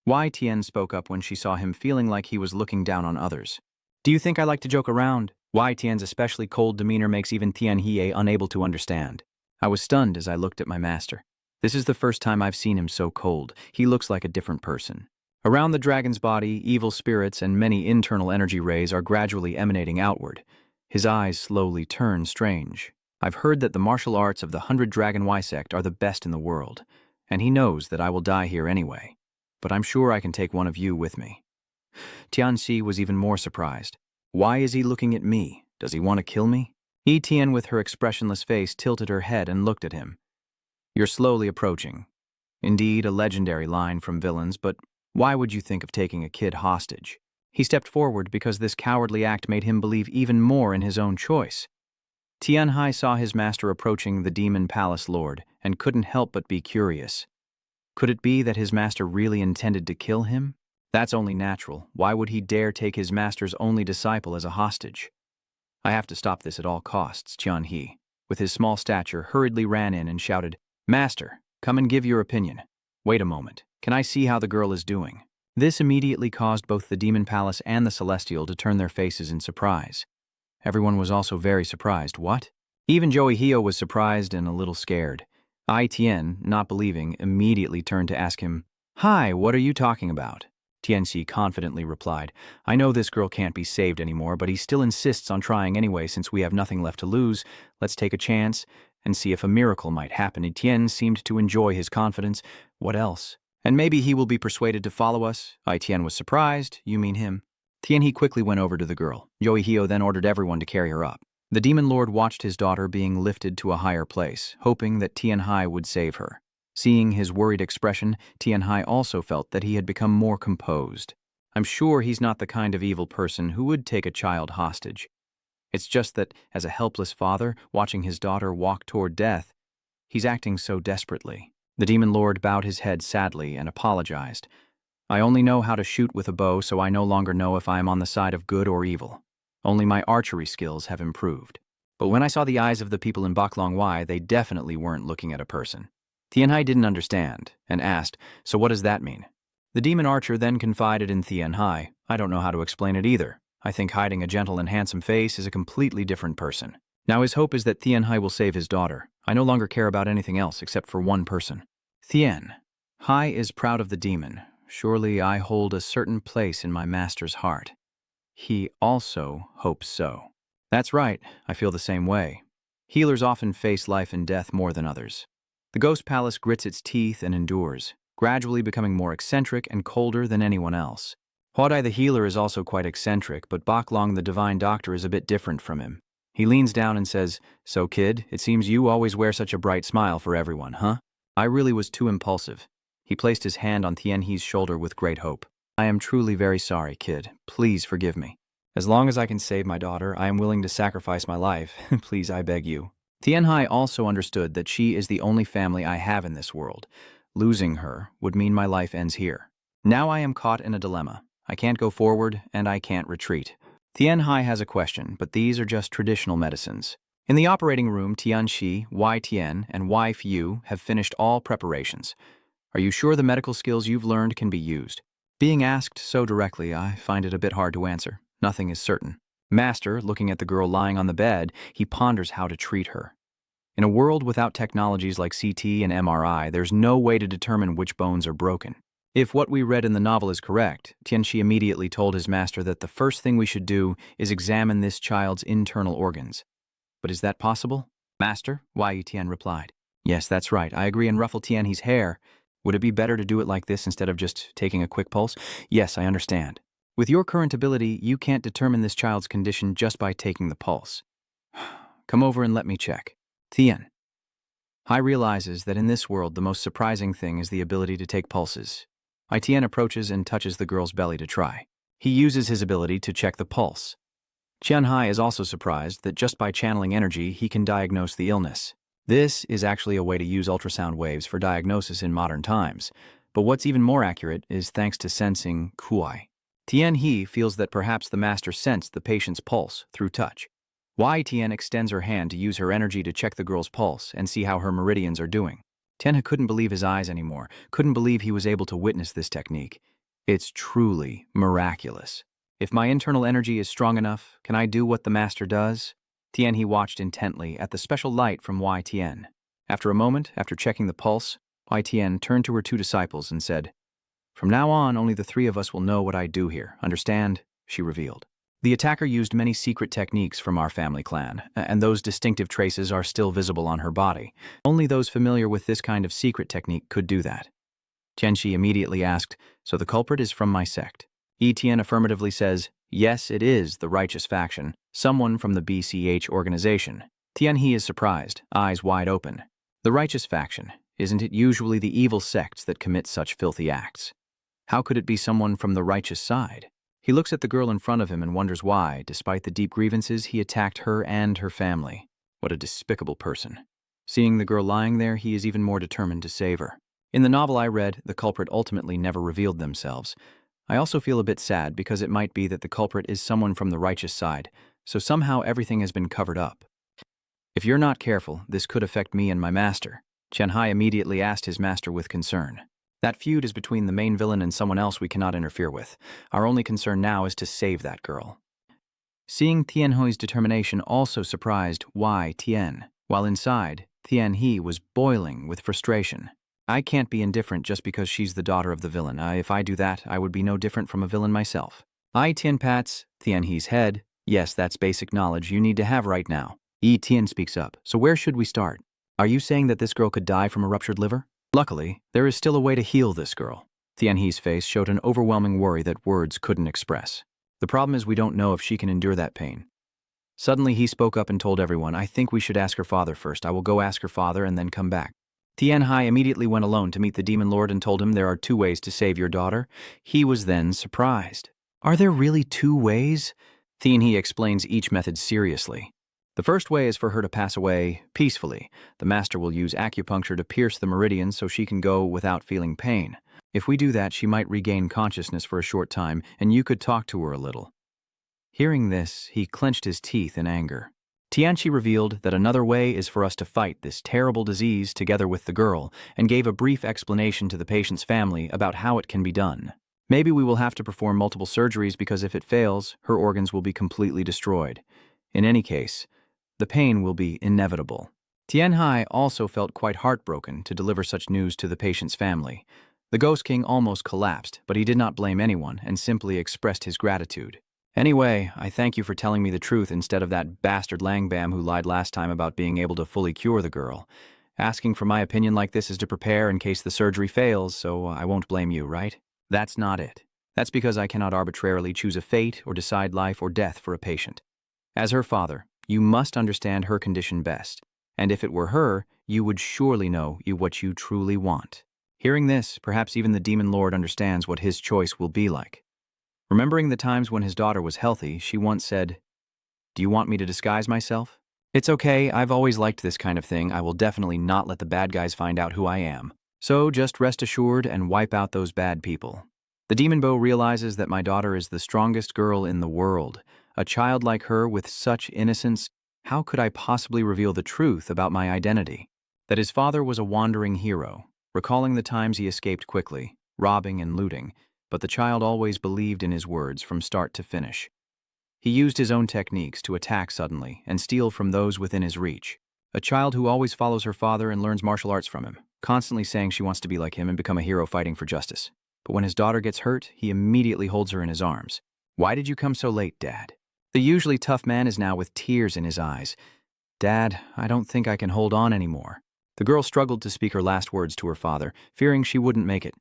Wai Tian spoke up when she saw him feeling like he was looking down on others. "Do you think I like to joke around?" Wai Tian's especially cold demeanor makes even Tian Hie unable to understand. I was stunned as I looked at my master. This is the first time I've seen him so cold. He looks like a different person. Around the dragon's body, evil spirits and many internal energy rays are gradually emanating outward. His eyes slowly turn strange. I've heard that the martial arts of the 100 Dragon Y sect are the best in the world, and he knows that I will die here anyway. But I'm sure I can take one of you with me. Tianxi was even more surprised. Why is he looking at me? Does he want to kill me? Tian, with her expressionless face, tilted her head and looked at him. "You're slowly approaching." Indeed, a legendary line from villains, but why would you think of taking a kid hostage? He stepped forward because this cowardly act made him believe even more in his own choice. Tian Hai saw his master approaching the demon palace lord and couldn't help but be curious. Could it be that his master really intended to kill him? That's only natural. Why would he dare take his master's only disciple as a hostage? I have to stop this at all costs, Tian He, with his small stature, hurriedly ran in and shouted, "Master, come and give your opinion." "Wait a moment. Can I see how the girl is doing?" This immediately caused both the demon palace and the celestial to turn their faces in surprise. Everyone was also very surprised. What? Even Joey Hio was surprised and a little scared. Tian, not believing, immediately turned to ask him, "Hi, what are you talking about?" Tianxi confidently replied, "I know this girl can't be saved anymore, but he still insists on trying anyway since we have nothing left to lose. Let's take a chance, and see if a miracle might happen. Etienne seemed to enjoy his confidence. What else? And maybe he will be persuaded to follow us. Etienne was surprised. You mean him? Tianhe quickly went over to the girl. Yoihio then ordered everyone to carry her up. The demon lord watched his daughter being lifted to a higher place, hoping that Tianhe would save her. Seeing his worried expression, Tianhe also felt that he had become more composed. I'm sure he's not the kind of evil person who would take a child hostage. It's just that, as a helpless father, watching his daughter walk toward death, he's acting so desperately. The demon lord bowed his head sadly and apologized. I only know how to shoot with a bow, so I no longer know if I am on the side of good or evil. Only my archery skills have improved. But when I saw the eyes of the people in Baklongwai, they definitely weren't looking at a person. Tianhe didn't understand, and asked, so what does that mean? The demon archer then confided in Tianhe, I don't know how to explain it either. I think hiding a gentle and handsome face is a completely different person. Now his hope is that Tianhe will save his daughter. I no longer care about anything else except for one person. Tianhe is proud of the demon. Surely I hold a certain place in my master's heart. He also hopes so. That's right, I feel the same way. Healers often face life and death more than others. The ghost palace grits its teeth and endures, gradually becoming more eccentric and colder than anyone else. Huadai the healer is also quite eccentric, but Baklong the divine doctor is a bit different from him. He leans down and says, so kid, it seems you always wear such a bright smile for everyone, huh? I really was too impulsive. He placed his hand on Tianhe's shoulder with great hope. I am truly very sorry, kid. Please forgive me. As long as I can save my daughter, I am willing to sacrifice my life. Please, I beg you. Tianhe also understood that she is the only family I have in this world. Losing her would mean my life ends here. Now I am caught in a dilemma. I can't go forward, and I can't retreat. Tianhe has a question, but these are just traditional medicines. In the operating room, Tianxi, Y Tian, and Y Fu have finished all preparations. Are you sure the medical skills you've learned can be used? Being asked so directly, I find it a bit hard to answer. Nothing is certain. Master, looking at the girl lying on the bed, he ponders how to treat her. In a world without technologies like CT and MRI, there's no way to determine which bones are broken. If what we read in the novel is correct, Tianxi immediately told his master that the first thing we should do is examine this child's internal organs. But is that possible? Master, Y Tian replied. Yes, that's right. I agree and ruffle Tianhe's hair. Would it be better to do it like this instead of just taking a quick pulse? Yes, I understand. With your current ability, you can't determine this child's condition just by taking the pulse. Come over and let me check. Tian. Hai realizes that in this world, the most surprising thing is the ability to take pulses. Tian approaches and touches the girl's belly to try. He uses his ability to check the pulse. Tianhe is also surprised that just by channeling energy, he can diagnose the illness. This is actually a way to use ultrasound waves for diagnosis in modern times, but what's even more accurate is thanks to sensing Kuai. Tianhe feels that perhaps the master sensed the patient's pulse through touch. Y Tian extends her hand to use her energy to check the girl's pulse and see how her meridians are doing. Tianhe couldn't believe his eyes anymore, couldn't believe he was able to witness this technique. It's truly miraculous. If my internal energy is strong enough, can I do what the master does? Tianhe watched intently at the special light from Y Tian. After a moment, after checking the pulse, Y Tian turned to her two disciples and said, from now on, only the three of us will know what I do here. Understand? She revealed. The attacker used many secret techniques from our family clan, and those distinctive traces are still visible on her body. Only those familiar with this kind of secret technique could do that. Tianxi immediately asked, so the culprit is from my sect? Tian affirmatively says, yes, it is the righteous faction, someone from the BCH organization. Tianhe is surprised, eyes wide open. The righteous faction, isn't it usually the evil sects that commit such filthy acts? How could it be someone from the righteous side? He looks at the girl in front of him and wonders why, despite the deep grievances, he attacked her and her family. What a despicable person. Seeing the girl lying there, he is even more determined to save her. In the novel I read, the culprit ultimately never revealed themselves. I also feel a bit sad because it might be that the culprit is someone from the righteous side, so somehow everything has been covered up. If you're not careful, this could affect me and my master. Tianhe immediately asked his master with concern. That feud is between the main villain and someone else we cannot interfere with. Our only concern now is to save that girl. Seeing Tianhe's determination also surprised Y Tian. While inside, Tianhe was boiling with frustration. I can't be indifferent just because she's the daughter of the villain. If I do that, I would be no different from a villain myself. Tian pats Tianhe's head. Yes, that's basic knowledge you need to have right now. Tian speaks up. So where should we start? Are you saying that this girl could die from a ruptured liver? Luckily, there is still a way to heal this girl. Tianhe's face showed an overwhelming worry that words couldn't express. The problem is we don't know if she can endure that pain. Suddenly, he spoke up and told everyone, I think we should ask her father first. I will go ask her father and then come back. Tianhe immediately went alone to meet the demon lord and told him there are 2 ways to save your daughter. He was then surprised. Are there really 2 ways? Tianhe explains each method seriously. The first way is for her to pass away peacefully. The master will use acupuncture to pierce the meridian so she can go without feeling pain. If we do that, she might regain consciousness for a short time, and you could talk to her a little. Hearing this, he clenched his teeth in anger. Tianchi revealed that another way is for us to fight this terrible disease together with the girl, and gave a brief explanation to the patient's family about how it can be done. Maybe we will have to perform multiple surgeries because if it fails, her organs will be completely destroyed. In any case, the pain will be inevitable. Tianhai also felt quite heartbroken to deliver such news to the patient's family. The Ghost King almost collapsed, but he did not blame anyone and simply expressed his gratitude. Anyway, I thank you for telling me the truth instead of that bastard Langbam who lied last time about being able to fully cure the girl. Asking for my opinion like this is to prepare in case the surgery fails, so I won't blame you, right? That's not it. That's because I cannot arbitrarily choose a fate or decide life or death for a patient. As her father, you must understand her condition best, and if it were her, you would surely know what you truly want. Hearing this, perhaps even the Demon Lord understands what his choice will be like. Remembering the times when his daughter was healthy, she once said, "Do you want me to disguise myself?" "It's okay, I've always liked this kind of thing. I will definitely not let the bad guys find out who I am. So just rest assured and wipe out those bad people." The Demon Bow realizes that my daughter is the strongest girl in the world. A child like her with such innocence, how could I possibly reveal the truth about my identity? That his father was a wandering hero, recalling the times he escaped quickly, robbing and looting, but the child always believed in his words from start to finish. He used his own techniques to attack suddenly and steal from those within his reach. A child who always follows her father and learns martial arts from him, constantly saying she wants to be like him and become a hero fighting for justice. But when his daughter gets hurt, he immediately holds her in his arms. "Why did you come so late, Dad?" The usually tough man is now with tears in his eyes. "Dad, I don't think I can hold on anymore." The girl struggled to speak her last words to her father, fearing she wouldn't make it.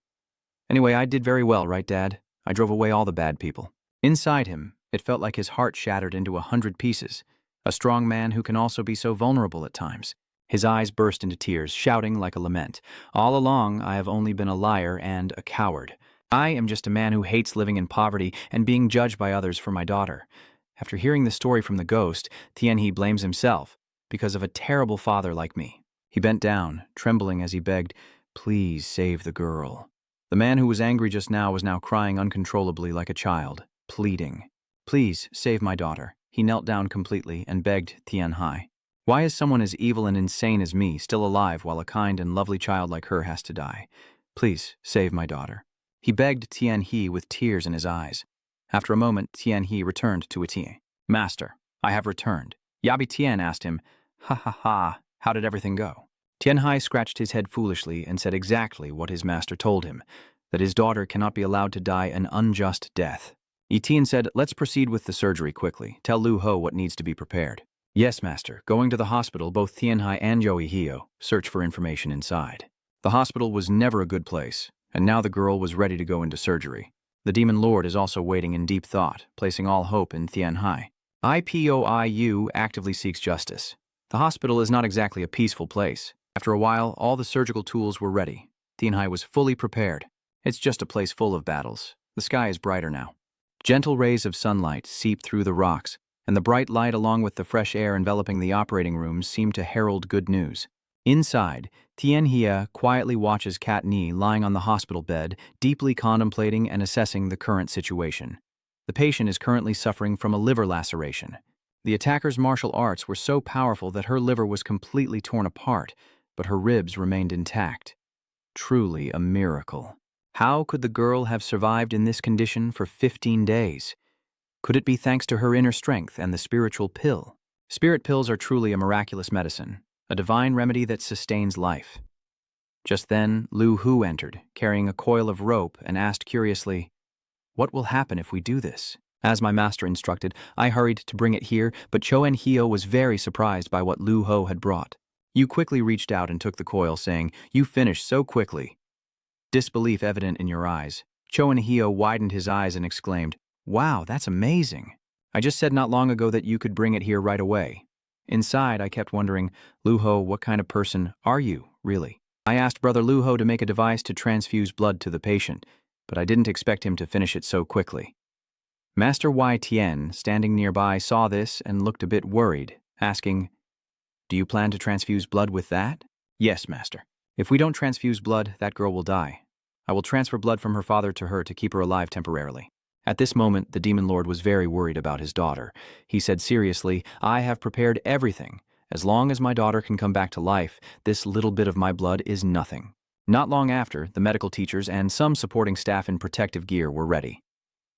"Anyway, I did very well, right, Dad? I drove away all the bad people." Inside him, it felt like his heart shattered into 100 pieces. A strong man who can also be so vulnerable at times. His eyes burst into tears, shouting like a lament. "All along, I have only been a liar and a coward. I am just a man who hates living in poverty and being judged by others for my daughter." After hearing the story from the ghost, Tianhe blames himself because of a terrible father like me. He bent down, trembling as he begged, "Please save the girl." The man who was angry just now was now crying uncontrollably like a child, pleading, "Please save my daughter." He knelt down completely and begged Tianhe. Why is someone as evil and insane as me still alive while a kind and lovely child like her has to die? Please save my daughter. He begged Tianhe with tears in his eyes. After a moment, Tianhe returned to Etienne. "Master, I have returned." Yabi Tian asked him, "Ha ha ha, how did everything go?" Tianhai scratched his head foolishly and said exactly what his master told him, that his daughter cannot be allowed to die an unjust death. Etienne said, "Let's proceed with the surgery quickly. Tell Lu Ho what needs to be prepared." "Yes, master." Going to the hospital, both Tianhai and Yoi Hio searched for information inside. The hospital was never a good place, and now the girl was ready to go into surgery. The Demon Lord is also waiting in deep thought, placing all hope in Tianhai. IPOIU actively seeks justice. The hospital is not exactly a peaceful place. After a while, all the surgical tools were ready. Tianhai was fully prepared. It's just a place full of battles. The sky is brighter now. Gentle rays of sunlight seep through the rocks, and the bright light along with the fresh air enveloping the operating rooms seem to herald good news. Inside, Tianhe quietly watches Kat Ni lying on the hospital bed, deeply contemplating and assessing the current situation. The patient is currently suffering from a liver laceration. The attacker's martial arts were so powerful that her liver was completely torn apart, but her ribs remained intact. Truly a miracle. How could the girl have survived in this condition for 15 days? Could it be thanks to her inner strength and the spiritual pill? Spirit pills are truly a miraculous medicine, a divine remedy that sustains life. Just then, Lu Hu entered, carrying a coil of rope, and asked curiously, "What will happen if we do this?" As my master instructed, I hurried to bring it here, but Cho En Hio was very surprised by what Lu Ho had brought. You quickly reached out and took the coil, saying, "You finished so quickly." Disbelief evident in your eyes. Cho In-hyo widened his eyes and exclaimed, "Wow, that's amazing. I just said not long ago that you could bring it here right away." Inside, I kept wondering, "Luho, what kind of person are you, really?" I asked Brother Luho to make a device to transfuse blood to the patient, but I didn't expect him to finish it so quickly. Master Y Tien, standing nearby, saw this and looked a bit worried, asking, "Do you plan to transfuse blood with that?" "Yes, Master. If we don't transfuse blood, that girl will die. I will transfer blood from her father to her to keep her alive temporarily." At this moment, the Demon Lord was very worried about his daughter. He said seriously, "I have prepared everything. As long as my daughter can come back to life, this little bit of my blood is nothing." Not long after, the medical teachers and some supporting staff in protective gear were ready.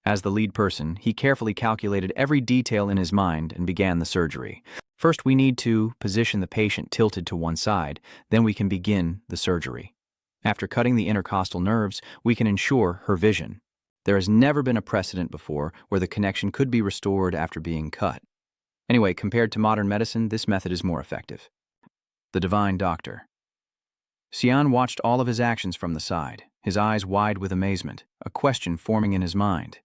As the lead person, he carefully calculated every detail in his mind and began the surgery. First, we need to position the patient tilted to one side, then we can begin the surgery. After cutting the intercostal nerves, we can ensure her vision. There has never been a precedent before where the connection could be restored after being cut. Anyway, compared to modern medicine, this method is more effective. The Divine Doctor. Xian watched all of his actions from the side, his eyes wide with amazement, a question forming in his mind.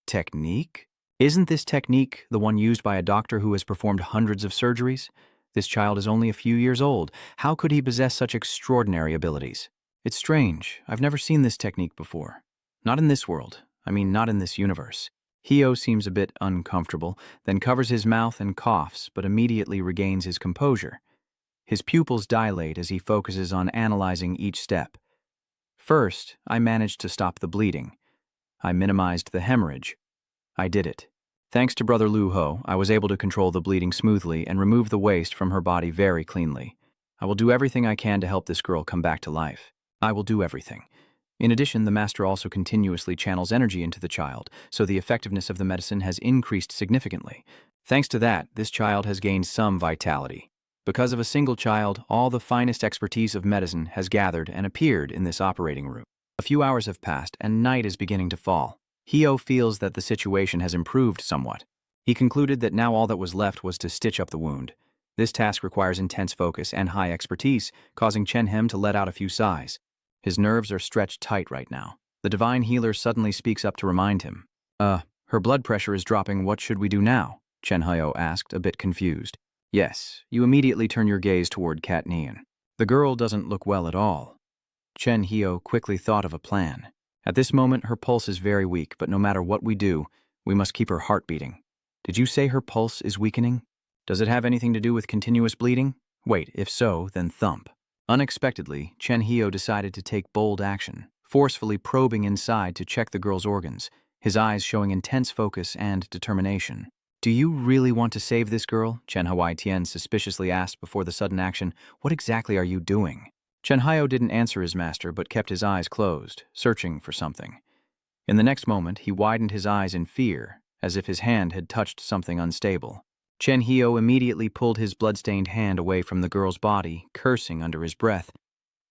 Technique? Isn't this technique the one used by a doctor who has performed hundreds of surgeries? This child is only a few years old. How could he possess such extraordinary abilities? It's strange. I've never seen this technique before. Not in this world. I mean, not in this universe. Hyo seems a bit uncomfortable, then covers his mouth and coughs, but immediately regains his composure. His pupils dilate as he focuses on analyzing each step. First, I managed to stop the bleeding. I minimized the hemorrhage. I did it. Thanks to Brother Luho, I was able to control the bleeding smoothly and remove the waste from her body very cleanly. I will do everything I can to help this girl come back to life. I will do everything. In addition, the master also continuously channels energy into the child, so the effectiveness of the medicine has increased significantly. Thanks to that, this child has gained some vitality. Because of a single child, all the finest expertise of medicine has gathered and appeared in this operating room. A few hours have passed, and night is beginning to fall. Hyo feels that the situation has improved somewhat. He concluded that now all that was left was to stitch up the wound. This task requires intense focus and high expertise, causing Chen Hem to let out a few sighs. His nerves are stretched tight right now. The divine healer suddenly speaks up to remind him. Her blood pressure is dropping. What should we do now?" Chen Hyo asked, a bit confused. "Yes, you immediately turn your gaze toward Kat Nian. The girl doesn't look well at all." Chen Hyo quickly thought of a plan. At this moment, her pulse is very weak, but no matter what we do, we must keep her heart beating. Did you say her pulse is weakening? Does it have anything to do with continuous bleeding? Wait, if so, then thump. Unexpectedly, Chen Hyo decided to take bold action, forcefully probing inside to check the girl's organs, his eyes showing intense focus and determination. "Do you really want to save this girl?" Chen Hyo Tien suspiciously asked before the sudden action. "What exactly are you doing?" Chen Hyo didn't answer his master but kept his eyes closed, searching for something. In the next moment, he widened his eyes in fear, as if his hand had touched something unstable. Chen Hyo immediately pulled his blood-stained hand away from the girl's body, cursing under his breath.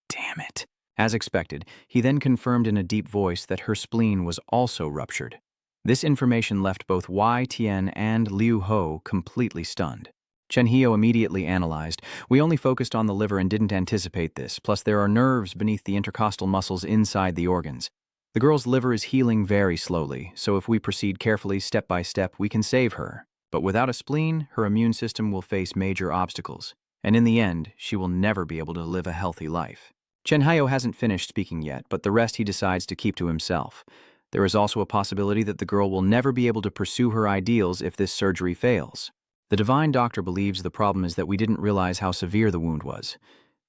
"Damn it." As expected, he then confirmed in a deep voice that her spleen was also ruptured. This information left both Y Tien and Liu Ho completely stunned. Chen Hyo immediately analyzed. "We only focused on the liver and didn't anticipate this, plus there are nerves beneath the intercostal muscles inside the organs. The girl's liver is healing very slowly, so if we proceed carefully, step by step, we can save her. But without a spleen, her immune system will face major obstacles, and in the end, she will never be able to live a healthy life." Chen Hyo hasn't finished speaking yet, but the rest he decides to keep to himself. There is also a possibility that the girl will never be able to pursue her ideals if this surgery fails. The Divine Doctor believes the problem is that we didn't realize how severe the wound was.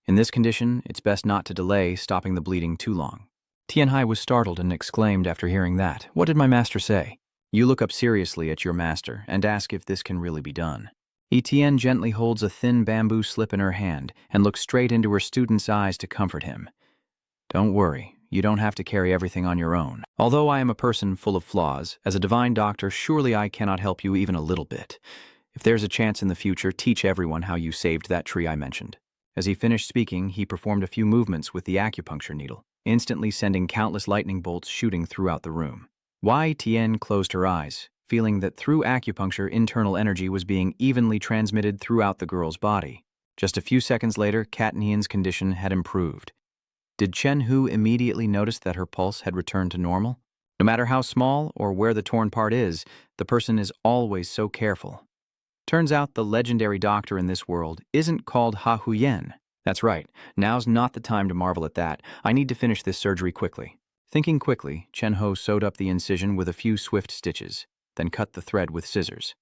In this condition, it's best not to delay stopping the bleeding too long. Tianhai was startled and exclaimed after hearing that, "What did my master say?" You look up seriously at your master and ask if this can really be done. Etienne gently holds a thin bamboo slip in her hand and looks straight into her student's eyes to comfort him. "Don't worry, you don't have to carry everything on your own. Although I am a person full of flaws, as a divine doctor, surely I cannot help you even a little bit. If there's a chance in the future, teach everyone how you saved that tree I mentioned." As he finished speaking, he performed a few movements with the acupuncture needle, instantly sending countless lightning bolts shooting throughout the room. Y Tien closed her eyes, feeling that through acupuncture internal energy was being evenly transmitted throughout the girl's body. Just a few seconds later, Cat Nian's condition had improved. Did Chen Hu immediately notice that her pulse had returned to normal? No matter how small or where the torn part is, the person is always so careful. Turns out the legendary doctor in this world isn't called Ha Huyen. That's right, now's not the time to marvel at that. I need to finish this surgery quickly. Thinking quickly, Chen Ho sewed up the incision with a few swift stitches, then cut the thread with scissors.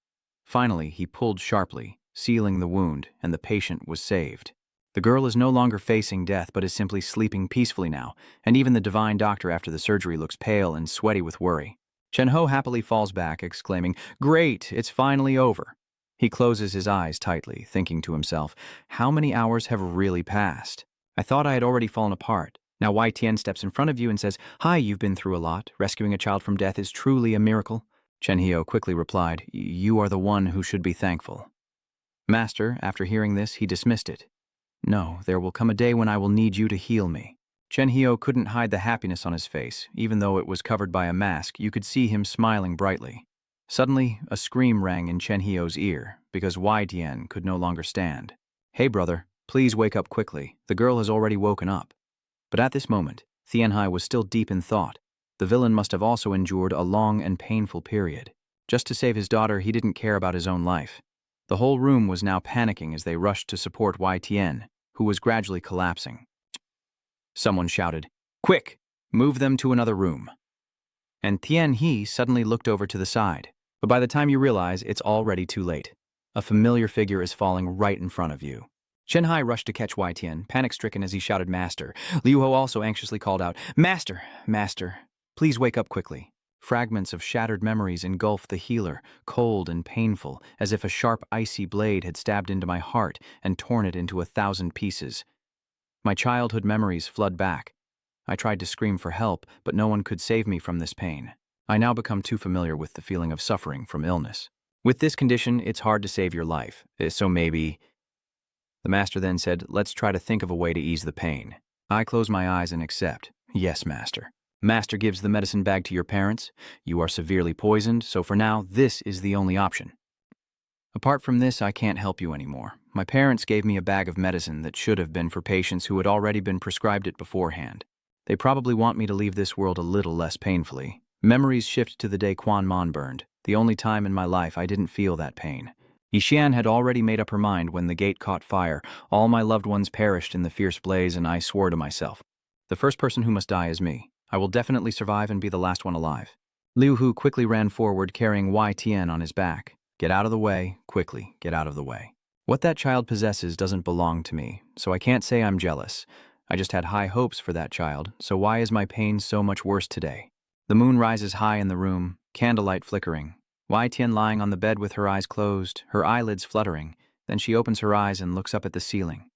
Finally, he pulled sharply, sealing the wound, and the patient was saved. The girl is no longer facing death but is simply sleeping peacefully now, and even the divine doctor after the surgery looks pale and sweaty with worry. Chen Ho happily falls back, exclaiming, "Great, it's finally over." He closes his eyes tightly, thinking to himself, how many hours have really passed? I thought I had already fallen apart. Now Wai Tian steps in front of you and says, "Hi, you've been through a lot. Rescuing a child from death is truly a miracle." Chen Hio quickly replied, "You are the one who should be thankful." Master, after hearing this, he dismissed it. "No, there will come a day when I will need you to heal me." Chen Hio couldn't hide the happiness on his face. Even though it was covered by a mask, you could see him smiling brightly. Suddenly, a scream rang in Chen Hio's ear, because Wai Tian could no longer stand. "Hey, brother, please wake up quickly. The girl has already woken up." But at this moment, Tianhai was still deep in thought. The villain must have also endured a long and painful period. Just to save his daughter, he didn't care about his own life. The whole room was now panicking as they rushed to support Wai Tian, who was gradually collapsing. Someone shouted, "Quick, move them to another room." And Tian He suddenly looked over to the side. But by the time you realize, it's already too late. A familiar figure is falling right in front of you. Chen Hai rushed to catch Wai Tian, panic-stricken as he shouted, "Master." Liu Ho also anxiously called out, "Master, Master, please wake up quickly." Fragments of shattered memories engulfed the healer, cold and painful, as if a sharp, icy blade had stabbed into my heart and torn it into 1,000 pieces. My childhood memories flood back. I tried to scream for help, but no one could save me from this pain. I now become too familiar with the feeling of suffering from illness. With this condition, it's hard to save your life, so maybe... The master then said, "Let's try to think of a way to ease the pain." I close my eyes and accept. "Yes, master." Master gives the medicine bag to your parents. You are severely poisoned, so for now, this is the only option. Apart from this, I can't help you anymore. My parents gave me a bag of medicine that should have been for patients who had already been prescribed it beforehand. They probably want me to leave this world a little less painfully. Memories shift to the day Quan Mon burned, the only time in my life I didn't feel that pain. Yixian had already made up her mind when the gate caught fire. All my loved ones perished in the fierce blaze, and I swore to myself, the first person who must die is me. I will definitely survive and be the last one alive. Liu Hu quickly ran forward, carrying Wai Tian on his back. "Get out of the way, quickly, get out of the way." What that child possesses doesn't belong to me, so I can't say I'm jealous. I just had high hopes for that child, so why is my pain so much worse today? The moon rises high in the room, candlelight flickering. Wai Tian lying on the bed with her eyes closed, her eyelids fluttering. Then she opens her eyes and looks up at the ceiling.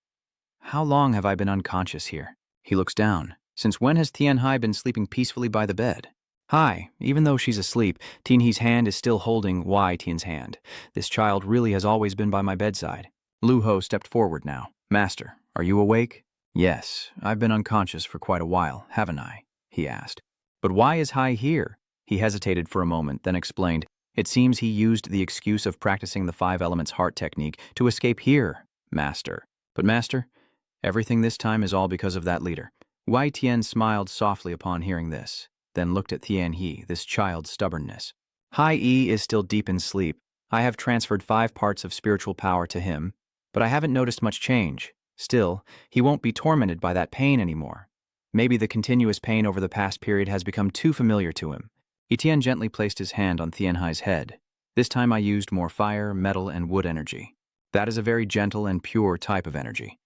How long have I been unconscious here? He looks down. Since when has Tianhai been sleeping peacefully by the bed? Hi, even though she's asleep, Tianhe's hand is still holding Wai Tian's hand. This child really has always been by my bedside. Lu Ho stepped forward now. "Master, are you awake?" "Yes, I've been unconscious for quite a while, haven't I?" he asked. "But why is Hai here?" He hesitated for a moment, then explained, "It seems he used the excuse of practicing the 5 elements heart technique to escape here, Master. But Master, everything this time is all because of that leader." Wai Tian smiled softly upon hearing this, then looked at Tian He, this child's stubbornness. "Hai Yi is still deep in sleep. I have transferred 5 parts of spiritual power to him, but I haven't noticed much change. Still, he won't be tormented by that pain anymore. Maybe the continuous pain over the past period has become too familiar to him." Etienne gently placed his hand on Tianhai's head. "This time I used more fire, metal, and wood energy. That is a very gentle and pure type of energy."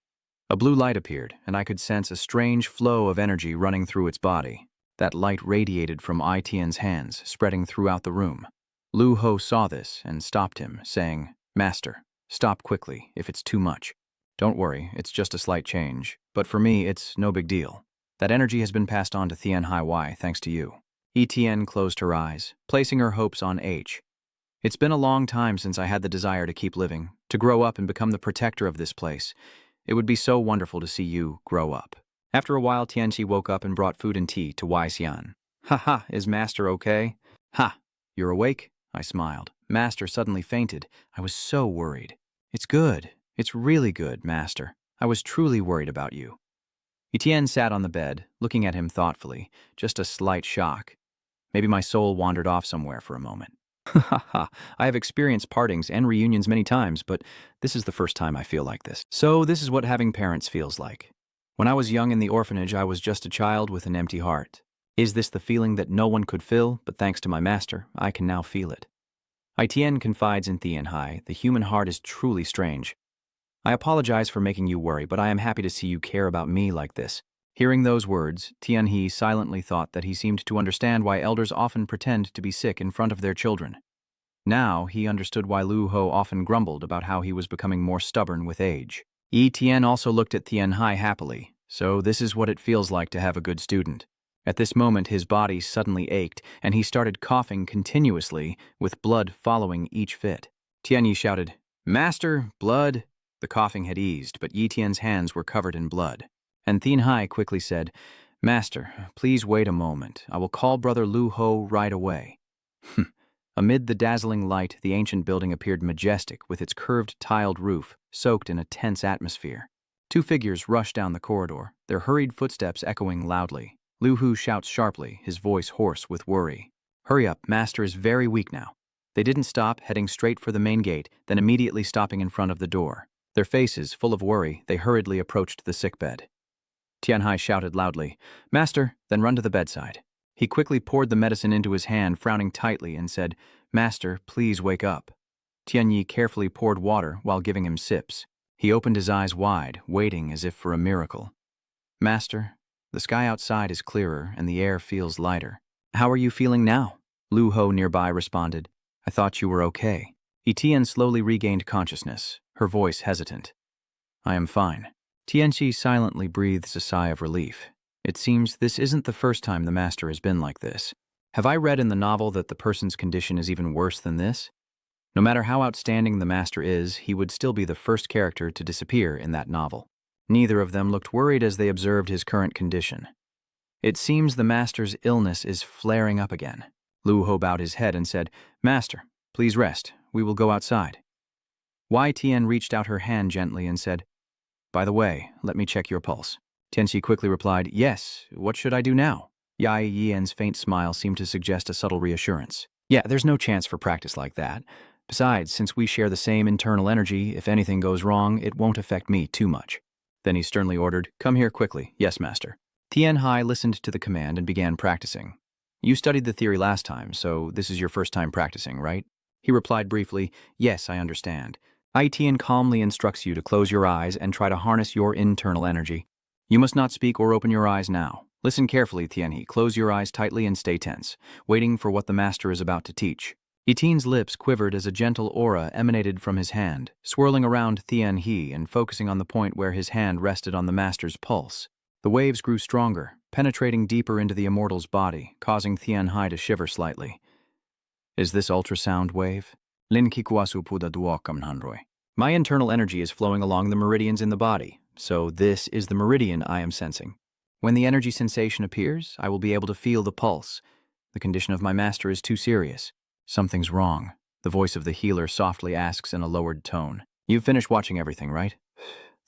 A blue light appeared, and I could sense a strange flow of energy running through its body. That light radiated from Etienne's hands, spreading throughout the room. Lu Ho saw this and stopped him, saying, "Master, stop quickly if it's too much. Don't worry, it's just a slight change, but for me, it's no big deal. That energy has been passed on to Tianhai Wai thanks to you." Etienne closed her eyes, placing her hopes on H. "It's been a long time since I had the desire to keep living, to grow up and become the protector of this place. It would be so wonderful to see you grow up." After a while, Tianqi woke up and brought food and tea to Wai Xian. "Ha ha, is Master okay?" "Ha, you're awake?" I smiled. Master suddenly fainted. I was so worried. "It's good. It's really good, Master. I was truly worried about you. Etienne sat on the bed, looking at him thoughtfully, just a slight shock. Maybe my soul wandered off somewhere for a moment. Ha ha ha. I have experienced partings and reunions many times, but this is the first time I feel like this. So this is what having parents feels like. When I was young in the orphanage, I was just a child with an empty heart. Is this the feeling that no one could fill, but thanks to my master, I can now feel it? Etienne confides in Tianhai, the human heart is truly strange. I apologize for making you worry, but I am happy to see you care about me like this. Hearing those words, Tianhe silently thought that he seemed to understand why elders often pretend to be sick in front of their children. Now he understood why Lu Ho often grumbled about how he was becoming more stubborn with age. Yi Tian also looked at Tianhai happily, so this is what it feels like to have a good student. At this moment his body suddenly ached, and he started coughing continuously, with blood following each fit. Tianyi shouted, "Master, blood!" The coughing had eased, but Yi Tian's hands were covered in blood. And Tianhai quickly said, "Master, please wait a moment. I will call Brother Lu Ho right away." Amid the dazzling light, the ancient building appeared majestic, with its curved tiled roof soaked in a tense atmosphere. Two figures rushed down the corridor, their hurried footsteps echoing loudly. Lu Hu shouts sharply, his voice hoarse with worry. "Hurry up, Master is very weak now." They didn't stop, heading straight for the main gate, then immediately stopping in front of the door. Their faces full of worry, they hurriedly approached the sickbed. Tianhai shouted loudly, "Master," then run to the bedside. He quickly poured the medicine into his hand, frowning tightly, and said, "Master, please wake up." Tianyi carefully poured water while giving him sips. He opened his eyes wide, waiting as if for a miracle. "Master, the sky outside is clearer and the air feels lighter. How are you feeling now?" Lu Ho nearby responded, "I thought you were okay." Etienne slowly regained consciousness, her voice hesitant. "I am fine." Tianxi silently breathes a sigh of relief. It seems this isn't the first time the master has been like this. Have I read in the novel that the person's condition is even worse than this? No matter how outstanding the master is, he would still be the first character to disappear in that novel. Neither of them looked worried as they observed his current condition. It seems the master's illness is flaring up again. Lu Ho bowed his head and said, "Master, please rest. We will go outside." Wai Tian reached out her hand gently and said, "By the way, let me check your pulse." Tianxi quickly replied, "Yes, what should I do now?" Yai Yian's faint smile seemed to suggest a subtle reassurance. "Yeah, there's no chance for practice like that. Besides, since we share the same internal energy, if anything goes wrong, it won't affect me too much." Then he sternly ordered, "Come here quickly." "Yes, master." Tianhai listened to the command and began practicing. "You studied the theory last time, so this is your first time practicing, right?" He replied briefly, "Yes, I understand." Tian calmly instructs you to close your eyes and try to harness your internal energy. You must not speak or open your eyes now. Listen carefully, Tianhe. Close your eyes tightly and stay tense, waiting for what the master is about to teach. Etienne's lips quivered as a gentle aura emanated from his hand, swirling around Tianhe and focusing on the point where his hand rested on the master's pulse. The waves grew stronger, penetrating deeper into the immortal's body, causing Tianhe to shiver slightly. Is this ultrasound wave? My internal energy is flowing along the meridians in the body, so this is the meridian I am sensing. When the energy sensation appears, I will be able to feel the pulse. The condition of my master is too serious. Something's wrong, the voice of the healer softly asks in a lowered tone. You've finished watching everything, right?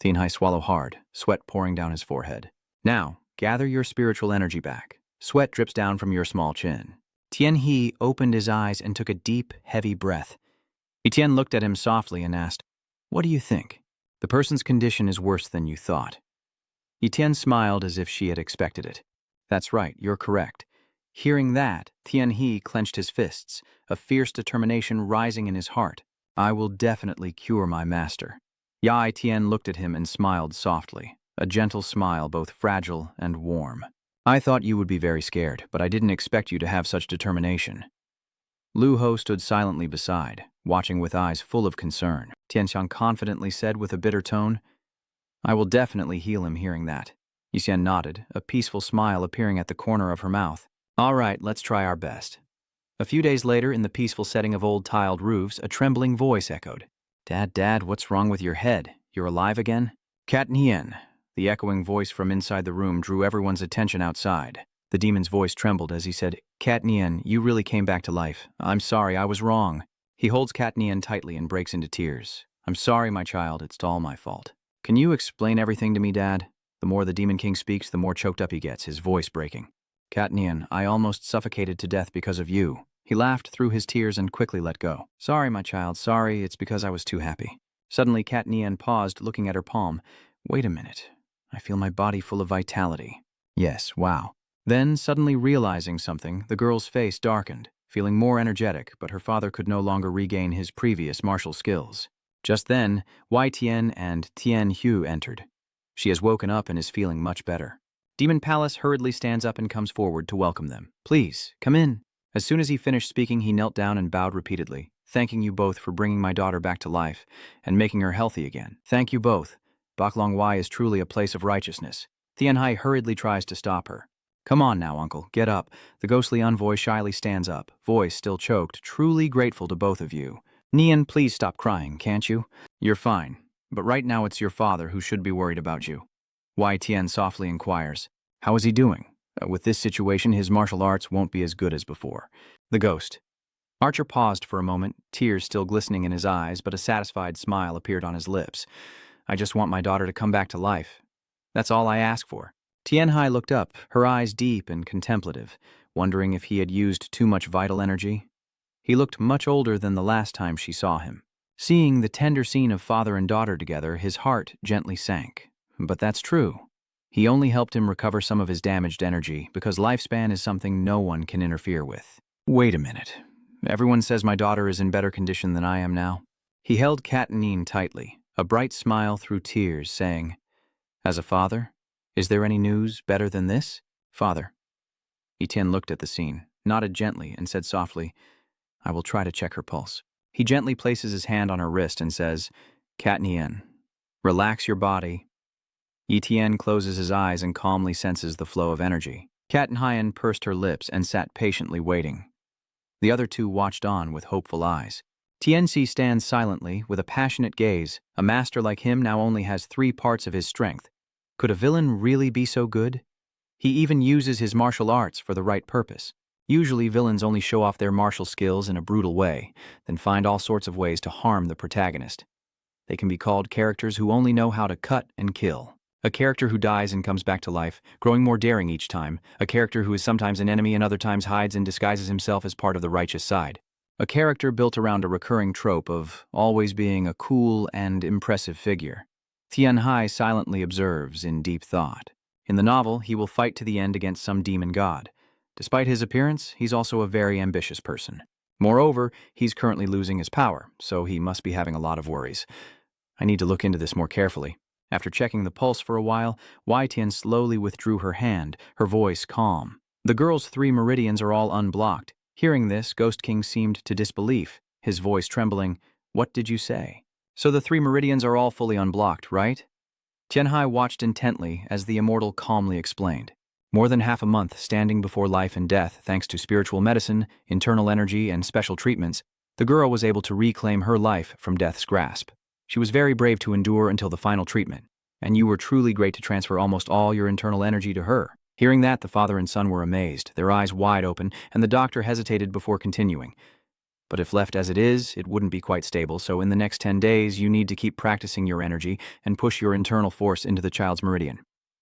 Tianhai swallowed hard, sweat pouring down his forehead. Now, gather your spiritual energy back. Sweat drips down from your small chin. Tianhe opened his eyes and took a deep, heavy breath. Etienne looked at him softly and asked, "What do you think? The person's condition is worse than you thought." Etienne smiled as if she had expected it. "That's right, you're correct." Hearing that, Tianhe clenched his fists, a fierce determination rising in his heart. "I will definitely cure my master." Yai Tian looked at him and smiled softly, a gentle smile both fragile and warm. "I thought you would be very scared, but I didn't expect you to have such determination." Lu Ho stood silently beside, watching with eyes full of concern. Tianxiang confidently said with a bitter tone, "I will definitely heal him." Hearing that, Yixian nodded, a peaceful smile appearing at the corner of her mouth. "All right, let's try our best." A few days later, in the peaceful setting of old tiled roofs, a trembling voice echoed. Dad, what's wrong with your head? You're alive again?" "Cat Nien." The echoing voice from inside the room drew everyone's attention outside. The demon's voice trembled as he said, "Cat Nien, you really came back to life. I'm sorry, I was wrong." He holds Cat Nien tightly and breaks into tears. I'm sorry, my child, it's all my fault. Can you explain everything to me, Dad? The more the Demon King speaks, the more choked up he gets, his voice breaking. Katnian, I almost suffocated to death because of you. He laughed through his tears and quickly let go. Sorry, my child, sorry, it's because I was too happy. Suddenly, Katnian paused, looking at her palm. Wait a minute. I feel my body full of vitality. Yes, wow. Then, suddenly realizing something, the girl's face darkened, feeling more energetic, but her father could no longer regain his previous martial skills. Just then, Wei Tian and Tian Hu entered. She has woken up and is feeling much better. Demon Palace hurriedly stands up and comes forward to welcome them. Please, come in. As soon as he finished speaking, he knelt down and bowed repeatedly, thanking you both for bringing my daughter back to life and making her healthy again. Thank you both. Baklongwai is truly a place of righteousness. Tianhai hurriedly tries to stop her. Come on now, uncle, get up. The ghostly envoy shyly stands up, voice still choked, truly grateful to both of you. Nian, please stop crying, can't you? You're fine, but right now it's your father who should be worried about you. Wei Tian softly inquires. How is he doing? With this situation, his martial arts won't be as good as before. The ghost. Archer paused for a moment, tears still glistening in his eyes, but a satisfied smile appeared on his lips. I just want my daughter to come back to life. That's all I ask for. Tianhai looked up, her eyes deep and contemplative, wondering if he had used too much vital energy. He looked much older than the last time she saw him. Seeing the tender scene of father and daughter together, his heart gently sank. But that's true. He only helped him recover some of his damaged energy because lifespan is something no one can interfere with. Wait a minute. Everyone says my daughter is in better condition than I am now. He held Katnian tightly, a bright smile through tears, saying, As a father, is there any news better than this? Father. Etienne looked at the scene, nodded gently, and said softly, I will try to check her pulse. He gently places his hand on her wrist and says, Katnian, relax your body. Etienne closes his eyes and calmly senses the flow of energy. Katnian pursed her lips and sat patiently waiting. The other two watched on with hopeful eyes. Tianxi stands silently, with a passionate gaze. A master like him now only has 3 parts of his strength. Could a villain really be so good? He even uses his martial arts for the right purpose. Usually villains only show off their martial skills in a brutal way, then find all sorts of ways to harm the protagonist. They can be called characters who only know how to cut and kill. A character who dies and comes back to life, growing more daring each time. A character who is sometimes an enemy and other times hides and disguises himself as part of the righteous side. A character built around a recurring trope of always being a cool and impressive figure. Tianhai silently observes in deep thought. In the novel, he will fight to the end against some demon god. Despite his appearance, he's also a very ambitious person. Moreover, he's currently losing his power, so he must be having a lot of worries. I need to look into this more carefully. After checking the pulse for a while, Wei Tian slowly withdrew her hand, her voice calm. The girl's 3 meridians are all unblocked. Hearing this, Ghost King seemed to disbelief, his voice trembling. What did you say? So the 3 meridians are all fully unblocked, right? Tianhai watched intently as the immortal calmly explained. More than half a month standing before life and death thanks to spiritual medicine, internal energy, and special treatments, the girl was able to reclaim her life from death's grasp. She was very brave to endure until the final treatment, and you were truly great to transfer almost all your internal energy to her. Hearing that, the father and son were amazed, their eyes wide open, and the doctor hesitated before continuing. But if left as it is, it wouldn't be quite stable, so in the next 10 days, you need to keep practicing your energy and push your internal force into the child's meridian.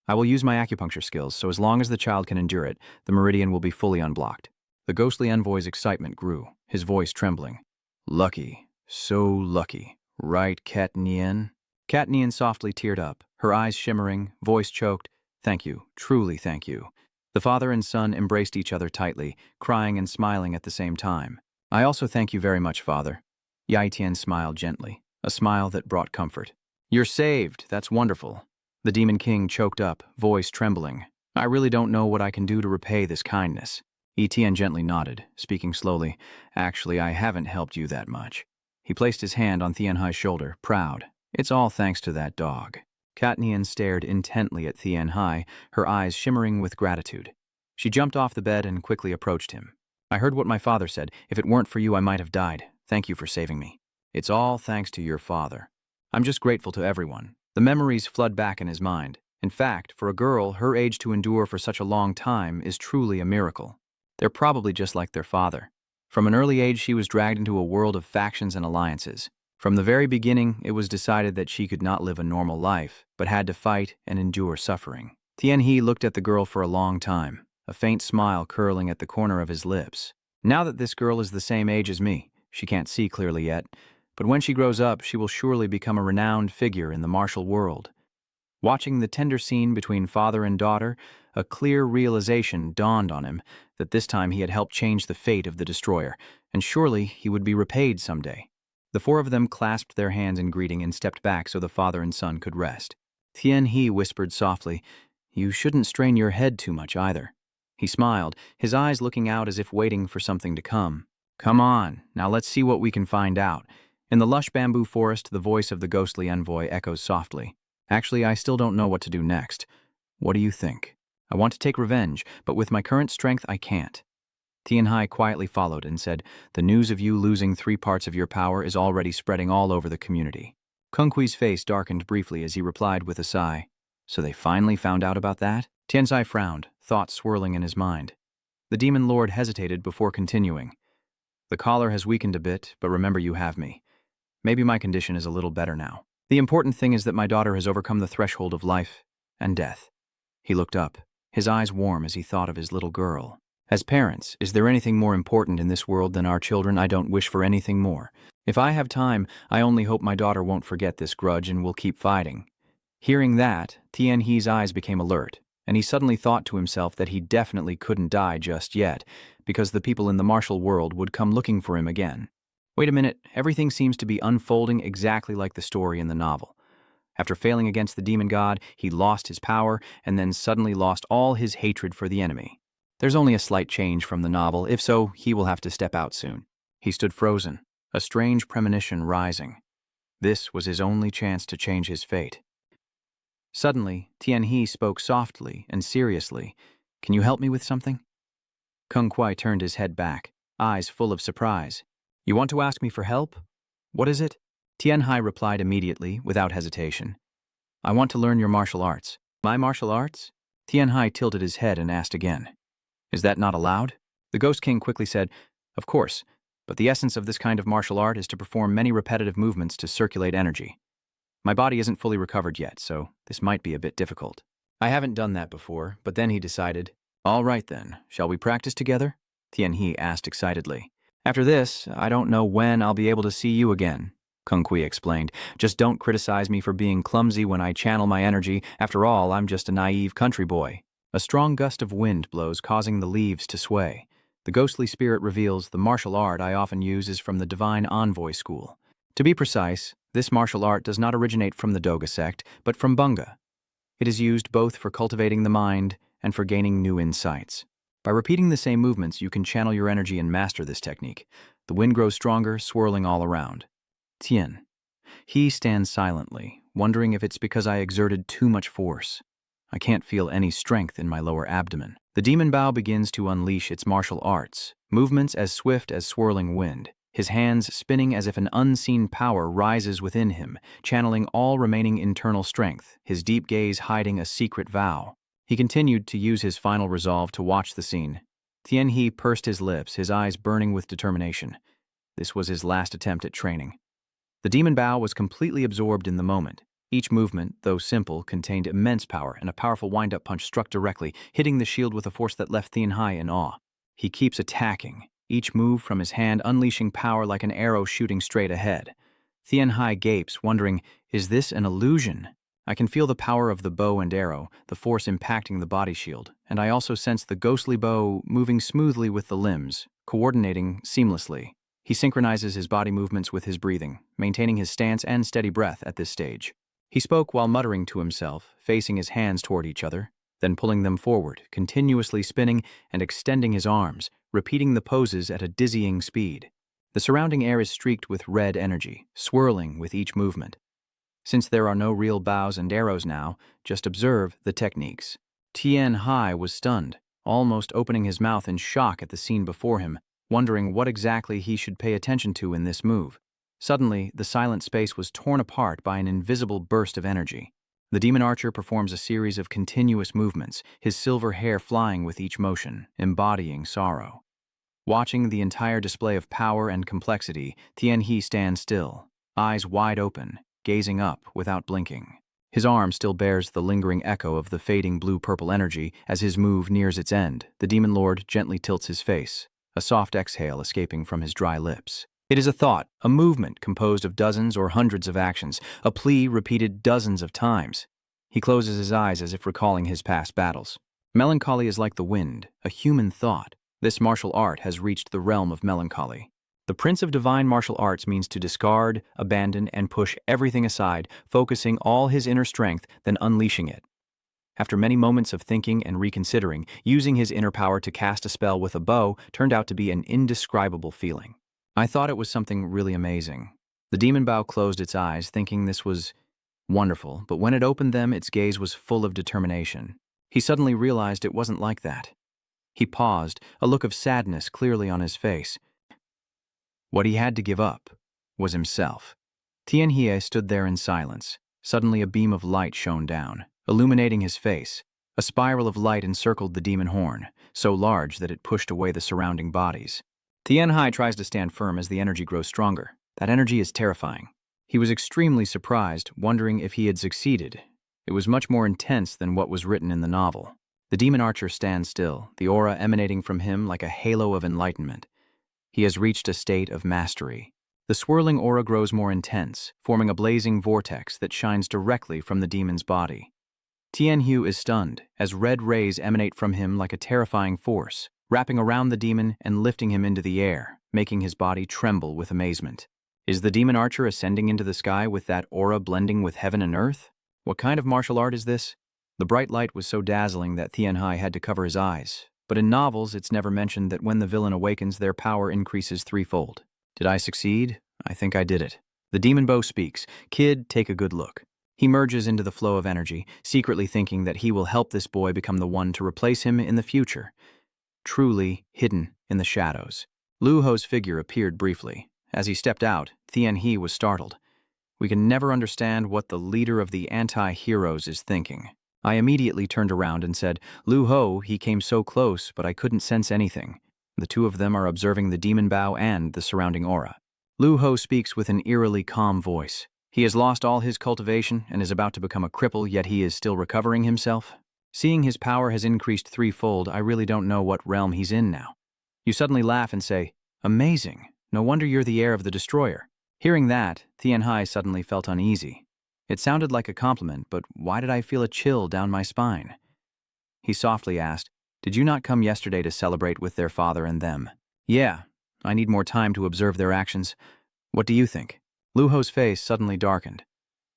I will use my acupuncture skills, so as long as the child can endure it, the meridian will be fully unblocked. The ghostly envoy's excitement grew, his voice trembling. Lucky, so lucky. Right, Katnian? Katnian softly teared up, her eyes shimmering, voice choked. Thank you, truly thank you. The father and son embraced each other tightly, crying and smiling at the same time. I also thank you very much, father. Yai Tian smiled gently, a smile that brought comfort. You're saved, that's wonderful. The Demon King choked up, voice trembling. I really don't know what I can do to repay this kindness. Etienne gently nodded, speaking slowly. Actually, I haven't helped you that much. He placed his hand on Tianhai's shoulder, proud. It's all thanks to that dog. Katnian stared intently at Tianhai, her eyes shimmering with gratitude. She jumped off the bed and quickly approached him. I heard what my father said. If it weren't for you, I might have died. Thank you for saving me. It's all thanks to your father. I'm just grateful to everyone. The memories flood back in his mind. In fact, for a girl her age to endure for such a long time is truly a miracle. They're probably just like their father. From an early age, she was dragged into a world of factions and alliances. From the very beginning, it was decided that she could not live a normal life, but had to fight and endure suffering. Tianhe looked at the girl for a long time, a faint smile curling at the corner of his lips. Now that this girl is the same age as me, she can't see clearly yet, but when she grows up, she will surely become a renowned figure in the martial world. Watching the tender scene between father and daughter, a clear realization dawned on him that this time he had helped change the fate of the destroyer, and surely he would be repaid someday. The four of them clasped their hands in greeting and stepped back so the father and son could rest. Tianhe whispered softly, "You shouldn't strain your head too much either." He smiled, his eyes looking out as if waiting for something to come. "Come on, now let's see what we can find out." In the lush bamboo forest, the voice of the ghostly envoy echoes softly. "Actually, I still don't know what to do next. What do you think? I want to take revenge, but with my current strength, I can't." Tianhe quietly followed and said, "The news of you losing 3 parts of your power is already spreading all over the community." Kung Kui's face darkened briefly as he replied with a sigh, "So they finally found out about that?" Tianzai frowned, thoughts swirling in his mind. The demon lord hesitated before continuing. "The collar has weakened a bit, but remember you have me. Maybe my condition is a little better now. The important thing is that my daughter has overcome the threshold of life and death." He looked up, his eyes warm as he thought of his little girl. "As parents, is there anything more important in this world than our children? I don't wish for anything more. If I have time, I only hope my daughter won't forget this grudge and will keep fighting." Hearing that, Tianhe's eyes became alert, and he suddenly thought to himself that he definitely couldn't die just yet, because the people in the martial world would come looking for him again. Wait a minute, everything seems to be unfolding exactly like the story in the novel. After failing against the demon god, he lost his power and then suddenly lost all his hatred for the enemy. There's only a slight change from the novel, if so, he will have to step out soon. He stood frozen, a strange premonition rising. This was his only chance to change his fate. Suddenly, Tianhe spoke softly and seriously. "Can you help me with something?" Kung Kui turned his head back, eyes full of surprise. "You want to ask me for help? What is it?" Tianhe replied immediately, without hesitation. "I want to learn your martial arts." "My martial arts?" Tianhe tilted his head and asked again. "Is that not allowed?" The Ghost King quickly said, "Of course, but the essence of this kind of martial art is to perform many repetitive movements to circulate energy. My body isn't fully recovered yet, so this might be a bit difficult. I haven't done that before," but then he decided. "All right then, shall we practice together?" Tianhe asked excitedly. "After this, I don't know when I'll be able to see you again," Kung Kui explained. "Just don't criticize me for being clumsy when I channel my energy. After all, I'm just a naive country boy." A strong gust of wind blows, causing the leaves to sway. The ghostly spirit reveals, "The martial art I often use is from the Divine Envoy school. To be precise, this martial art does not originate from the Doga sect, but from Bunga. It is used both for cultivating the mind and for gaining new insights. By repeating the same movements, you can channel your energy and master this technique. The wind grows stronger, swirling all around." Tian. He stands silently, wondering if it's because I exerted too much force. I can't feel any strength in my lower abdomen. The demon bow begins to unleash its martial arts, movements as swift as swirling wind. His hands spinning as if an unseen power rises within him, channeling all remaining internal strength, his deep gaze hiding a secret vow. He continued to use his final resolve to watch the scene. Tianhe pursed his lips, his eyes burning with determination. This was his last attempt at training. The demon bow was completely absorbed in the moment. Each movement, though simple, contained immense power, and a powerful wind-up punch struck directly, hitting the shield with a force that left Tianhe in awe. He keeps attacking, each move from his hand unleashing power like an arrow shooting straight ahead. Tianhe gapes, wondering, is this an illusion? I can feel the power of the bow and arrow, the force impacting the body shield, and I also sense the ghostly bow moving smoothly with the limbs, coordinating seamlessly. He synchronizes his body movements with his breathing, maintaining his stance and steady breath at this stage. He spoke while muttering to himself, facing his hands toward each other, then pulling them forward, continuously spinning and extending his arms, repeating the poses at a dizzying speed. The surrounding air is streaked with red energy, swirling with each movement. Since there are no real bows and arrows now, just observe the techniques. Tianhe was stunned, almost opening his mouth in shock at the scene before him, wondering what exactly he should pay attention to in this move. Suddenly, the silent space was torn apart by an invisible burst of energy. The demon archer performs a series of continuous movements, his silver hair flying with each motion, embodying sorrow. Watching the entire display of power and complexity, Tianhe stands still, eyes wide open, gazing up without blinking. His arm still bears the lingering echo of the fading blue-purple energy. As his move nears its end, the demon lord gently tilts his face, a soft exhale escaping from his dry lips. It is a thought, a movement composed of dozens or hundreds of actions, a plea repeated dozens of times. He closes his eyes as if recalling his past battles. Melancholy is like the wind, a human thought. This martial art has reached the realm of melancholy. The Prince of Divine Martial Arts means to discard, abandon, and push everything aside, focusing all his inner strength, then unleashing it. After many moments of thinking and reconsidering, using his inner power to cast a spell with a bow turned out to be an indescribable feeling. I thought it was something really amazing. The demon bow closed its eyes, thinking this was wonderful, but when it opened them, its gaze was full of determination. He suddenly realized it wasn't like that. He paused, a look of sadness clearly on his face. What he had to give up was himself. Tianhe stood there in silence. Suddenly a beam of light shone down, illuminating his face. A spiral of light encircled the demon horn, so large that it pushed away the surrounding bodies. Tianhe tries to stand firm as the energy grows stronger. That energy is terrifying. He was extremely surprised, wondering if he had succeeded. It was much more intense than what was written in the novel. The demon archer stands still, the aura emanating from him like a halo of enlightenment. He has reached a state of mastery. The swirling aura grows more intense, forming a blazing vortex that shines directly from the demon's body. Tianhe is stunned, as red rays emanate from him like a terrifying force, wrapping around the demon and lifting him into the air, making his body tremble with amazement. Is the demon archer ascending into the sky with that aura blending with heaven and earth? What kind of martial art is this? The bright light was so dazzling that Tianhe had to cover his eyes, but in novels it's never mentioned that when the villain awakens, their power increases threefold. Did I succeed? I think I did it. The demon bow speaks. Kid, take a good look. He merges into the flow of energy, secretly thinking that he will help this boy become the one to replace him in the future. Truly hidden in the shadows. Lu Ho's figure appeared briefly. As he stepped out, Tianhe was startled. We can never understand what the leader of the anti-heroes is thinking. I immediately turned around and said, Lu Ho, he came so close, but I couldn't sense anything. The two of them are observing the demon bow and the surrounding aura. Lu Ho speaks with an eerily calm voice. He has lost all his cultivation and is about to become a cripple, yet he is still recovering himself. Seeing his power has increased threefold, I really don't know what realm he's in now. You suddenly laugh and say, amazing. No wonder you're the heir of the destroyer. Hearing that, Tianhe suddenly felt uneasy. It sounded like a compliment, but why did I feel a chill down my spine? He softly asked, did you not come yesterday to celebrate with their father and them? Yeah, I need more time to observe their actions. What do you think? Lu Ho's face suddenly darkened.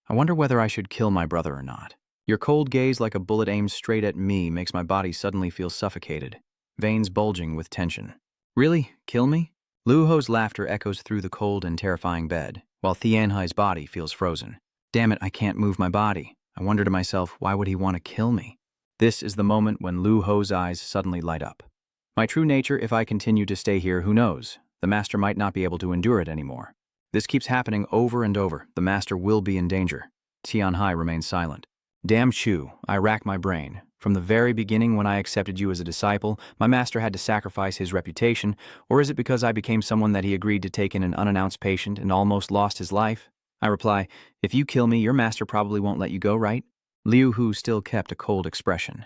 I wonder whether I should kill my brother or not. Your cold gaze like a bullet aimed straight at me makes my body suddenly feel suffocated, veins bulging with tension. Really? Kill me? Lu Ho's laughter echoes through the cold and terrifying bed, while Tianhe's body feels frozen. Damn it, I can't move my body. I wonder to myself, why would he want to kill me? This is the moment when Lu Ho's eyes suddenly light up. My true nature, if I continue to stay here, who knows? The master might not be able to endure it anymore. This keeps happening over and over. The master will be in danger. Tianhe remains silent. Damn Chu, I rack my brain. From the very beginning when I accepted you as a disciple, my master had to sacrifice his reputation, or is it because I became someone that he agreed to take in an unannounced patient and almost lost his life? I reply, if you kill me, your master probably won't let you go, right? Liu Hu still kept a cold expression.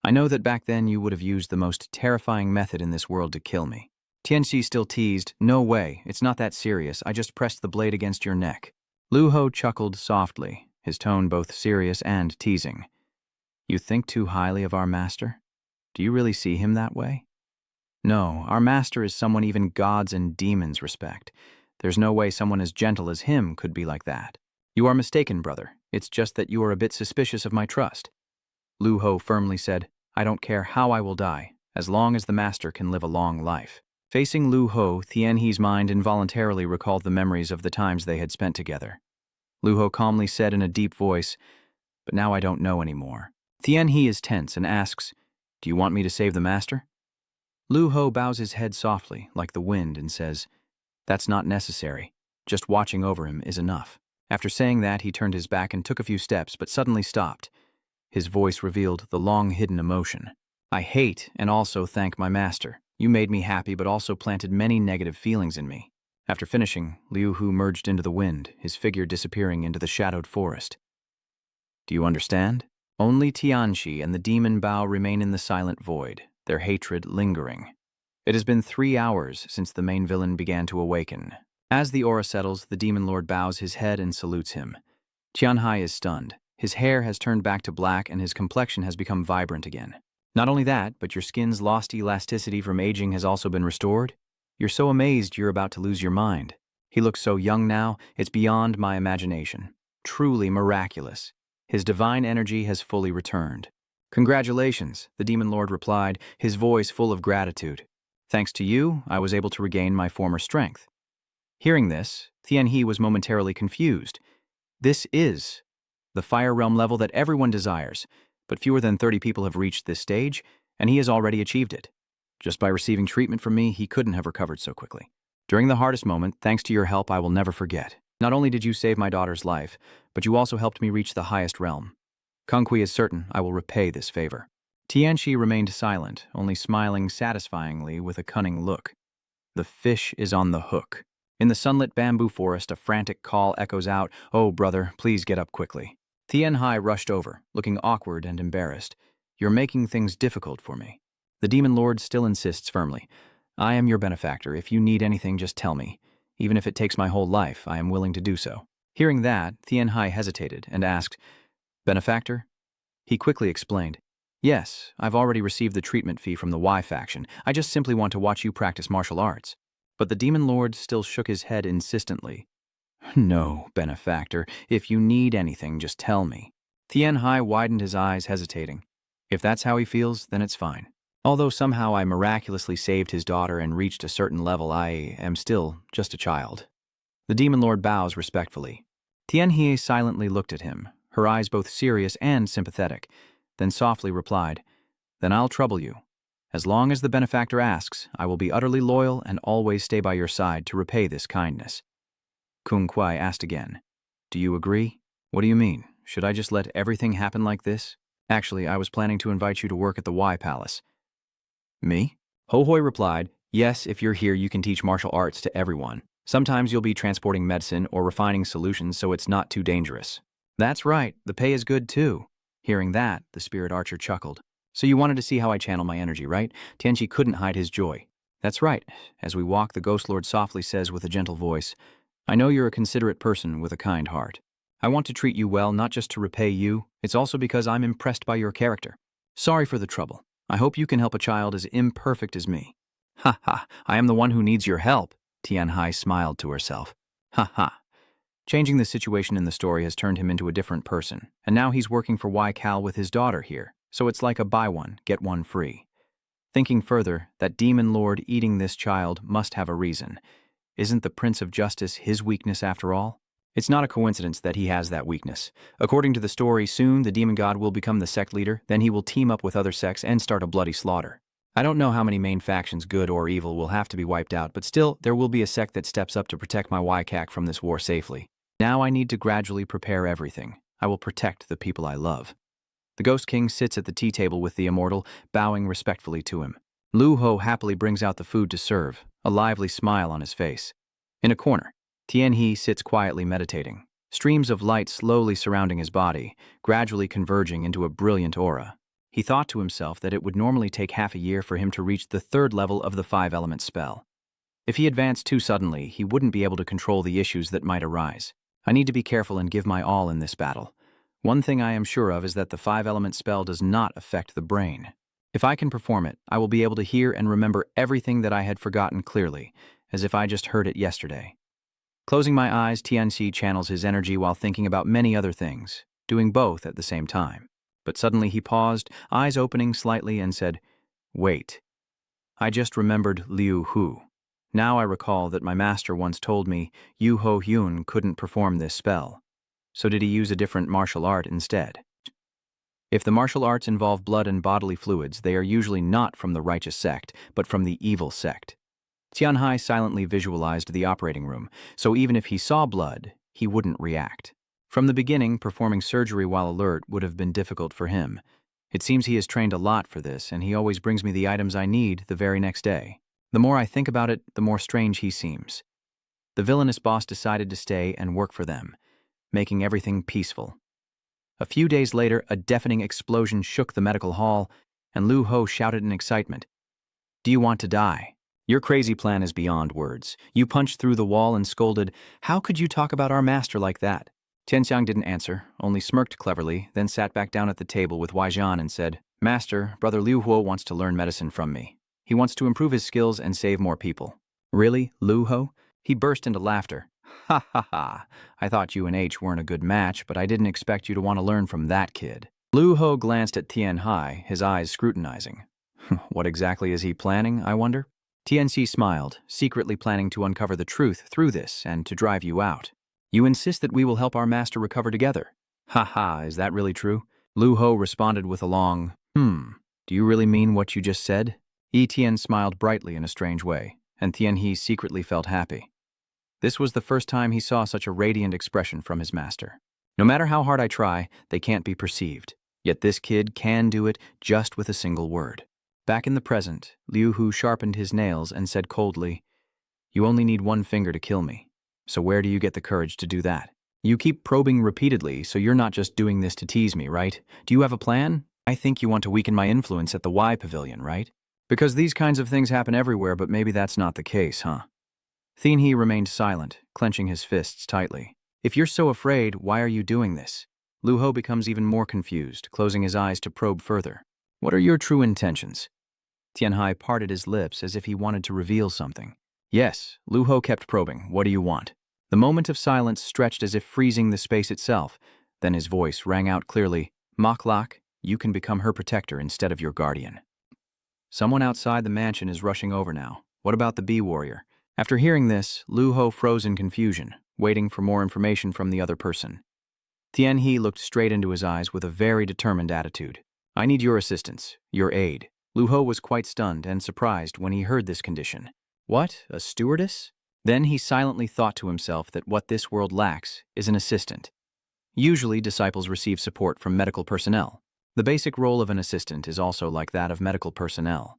I know that back then you would have used the most terrifying method in this world to kill me. Tianxi still teased, no way, it's not that serious, I just pressed the blade against your neck. Lu Ho chuckled softly, his tone both serious and teasing. You think too highly of our master? Do you really see him that way? No, our master is someone even gods and demons respect. There's no way someone as gentle as him could be like that. You are mistaken, brother. It's just that you are a bit suspicious of my trust. Lu Ho firmly said, I don't care how I will die, as long as the master can live a long life. Facing Lu Ho, Tianhe's mind involuntarily recalled the memories of the times they had spent together. Lu Ho calmly said in a deep voice, but now I don't know anymore. Tianhe is tense and asks, do you want me to save the master? Lu Ho bows his head softly, like the wind, and says, that's not necessary. Just watching over him is enough. After saying that, he turned his back and took a few steps, but suddenly stopped. His voice revealed the long-hidden emotion. I hate and also thank my master. You made me happy, but also planted many negative feelings in me. After finishing, Liu Hu merged into the wind, his figure disappearing into the shadowed forest. Do you understand? Only Tianxi and the demon Bao remain in the silent void, their hatred lingering. It has been 3 hours since the main villain began to awaken. As the aura settles, the demon lord bows his head and salutes him. Tianhai is stunned. His hair has turned back to black and his complexion has become vibrant again. Not only that, but your skin's lost elasticity from aging has also been restored. You're so amazed you're about to lose your mind. He looks so young now, it's beyond my imagination. Truly miraculous. His divine energy has fully returned. Congratulations, the demon lord replied, his voice full of gratitude. Thanks to you, I was able to regain my former strength. Hearing this, Tianhe was momentarily confused. This is the Fire Realm level that everyone desires, but fewer than 30 people have reached this stage, and he has already achieved it. Just by receiving treatment from me, he couldn't have recovered so quickly. During the hardest moment, thanks to your help, I will never forget. Not only did you save my daughter's life, but you also helped me reach the highest realm. Kung Kui is certain I will repay this favor. Tianxi remained silent, only smiling satisfyingly with a cunning look. The fish is on the hook. In the sunlit bamboo forest, a frantic call echoes out, "Oh, brother, please get up quickly." Tianhai rushed over, looking awkward and embarrassed. You're making things difficult for me. The demon lord still insists firmly. I am your benefactor. If you need anything, just tell me. Even if it takes my whole life, I am willing to do so. Hearing that, Tianhai hesitated and asked, Benefactor? He quickly explained, Yes, I've already received the treatment fee from the Y faction. I just simply want to watch you practice martial arts. But the demon lord still shook his head insistently. No, benefactor. If you need anything, just tell me. Tianhai widened his eyes, hesitating. If that's how he feels, then it's fine. Although somehow I miraculously saved his daughter and reached a certain level, I am still just a child. The demon lord bows respectfully. Tianhe silently looked at him, her eyes both serious and sympathetic, then softly replied, Then I'll trouble you. As long as the benefactor asks, I will be utterly loyal and always stay by your side to repay this kindness. Kung Kui asked again, Do you agree? What do you mean? Should I just let everything happen like this? Actually, I was planning to invite you to work at the Y Palace. Me? Hohoi replied, Yes, if you're here, you can teach martial arts to everyone. Sometimes you'll be transporting medicine or refining solutions so it's not too dangerous. That's right, the pay is good too. Hearing that, the spirit archer chuckled. So you wanted to see how I channel my energy, right? Tianxi couldn't hide his joy. That's right. As we walk, the ghost lord softly says with a gentle voice, I know you're a considerate person with a kind heart. I want to treat you well, not just to repay you. It's also because I'm impressed by your character. Sorry for the trouble. I hope you can help a child as imperfect as me. Ha ha, I am the one who needs your help, Tianhai smiled to herself. Ha ha. Changing the situation in the story has turned him into a different person, and now he's working for YCal with his daughter here, so it's like a buy one, get one free. Thinking further, that demon lord eating this child must have a reason. Isn't the Prince of Justice his weakness after all? It's not a coincidence that he has that weakness. According to the story, soon the demon god will become the sect leader, then he will team up with other sects and start a bloody slaughter. I don't know how many main factions, good or evil, will have to be wiped out, but still, there will be a sect that steps up to protect my YCAC from this war safely. Now I need to gradually prepare everything. I will protect the people I love. The Ghost King sits at the tea table with the immortal, bowing respectfully to him. Lu Ho happily brings out the food to serve, a lively smile on his face. In a corner, Tianhe sits quietly meditating, streams of light slowly surrounding his body, gradually converging into a brilliant aura. He thought to himself that it would normally take half a year for him to reach the 3rd level of the 5-element spell. If he advanced too suddenly, he wouldn't be able to control the issues that might arise. I need to be careful and give my all in this battle. One thing I am sure of is that the 5-element spell does not affect the brain. If I can perform it, I will be able to hear and remember everything that I had forgotten clearly, as if I just heard it yesterday. Closing my eyes, Tianxi channels his energy while thinking about many other things, doing both at the same time. But suddenly he paused, eyes opening slightly, and said, Wait. I just remembered Liu Hu. Now I recall that my master once told me Yu Ho Hyun couldn't perform this spell. So did he use a different martial art instead? If the martial arts involve blood and bodily fluids, they are usually not from the righteous sect, but from the evil sect. Tianhai silently visualized the operating room, so even if he saw blood, he wouldn't react. From the beginning, performing surgery while alert would have been difficult for him. It seems he has trained a lot for this, and he always brings me the items I need the very next day. The more I think about it, the more strange he seems. The villainous boss decided to stay and work for them, making everything peaceful. A few days later, a deafening explosion shook the medical hall, and Lu Ho shouted in excitement, "Do you want to die? Your crazy plan is beyond words." You punched through the wall and scolded, "How could you talk about our master like that?" Tianxiang didn't answer, only smirked cleverly, then sat back down at the table with Waijian and said, "Master, Brother Liu Huo wants to learn medicine from me. He wants to improve his skills and save more people." "Really, Liu Ho?" He burst into laughter. "Ha ha ha. I thought you and H weren't a good match, but I didn't expect you to want to learn from that kid." Liu Ho glanced at Tian Hai, his eyes scrutinizing. What exactly is he planning, I wonder? Tianxi smiled, secretly planning to uncover the truth through this and to drive you out. "You insist that we will help our master recover together." "Ha ha, is that really true?" Liu Ho responded with a long, "Do you really mean what you just said?" Tian smiled brightly in a strange way, and Tian He secretly felt happy. This was the first time he saw such a radiant expression from his master. No matter how hard I try, they can't be perceived. Yet this kid can do it just with a single word. Back in the present, Liu Hu sharpened his nails and said coldly, "You only need one finger to kill me. So where do you get the courage to do that? You keep probing repeatedly, so you're not just doing this to tease me, right? Do you have a plan? I think you want to weaken my influence at the Y Pavilion, right? Because these kinds of things happen everywhere, but maybe that's not the case, huh?" Tian He remained silent, clenching his fists tightly. "If you're so afraid, why are you doing this?" Liu Ho becomes even more confused, closing his eyes to probe further. "What are your true intentions?" Tian Hai parted his lips as if he wanted to reveal something. "Yes," Liu Ho kept probing. "What do you want?" The moment of silence stretched as if freezing the space itself. Then his voice rang out clearly, "Mok Lak, you can become her protector instead of your guardian." Someone outside the mansion is rushing over now. What about the bee warrior? After hearing this, Liu Ho froze in confusion, waiting for more information from the other person. Tian He looked straight into his eyes with a very determined attitude. "I need your assistance, your aid." Liu Ho was quite stunned and surprised when he heard this condition. What, a stewardess? Then he silently thought to himself that what this world lacks is an assistant. Usually, disciples receive support from medical personnel. The basic role of an assistant is also like that of medical personnel.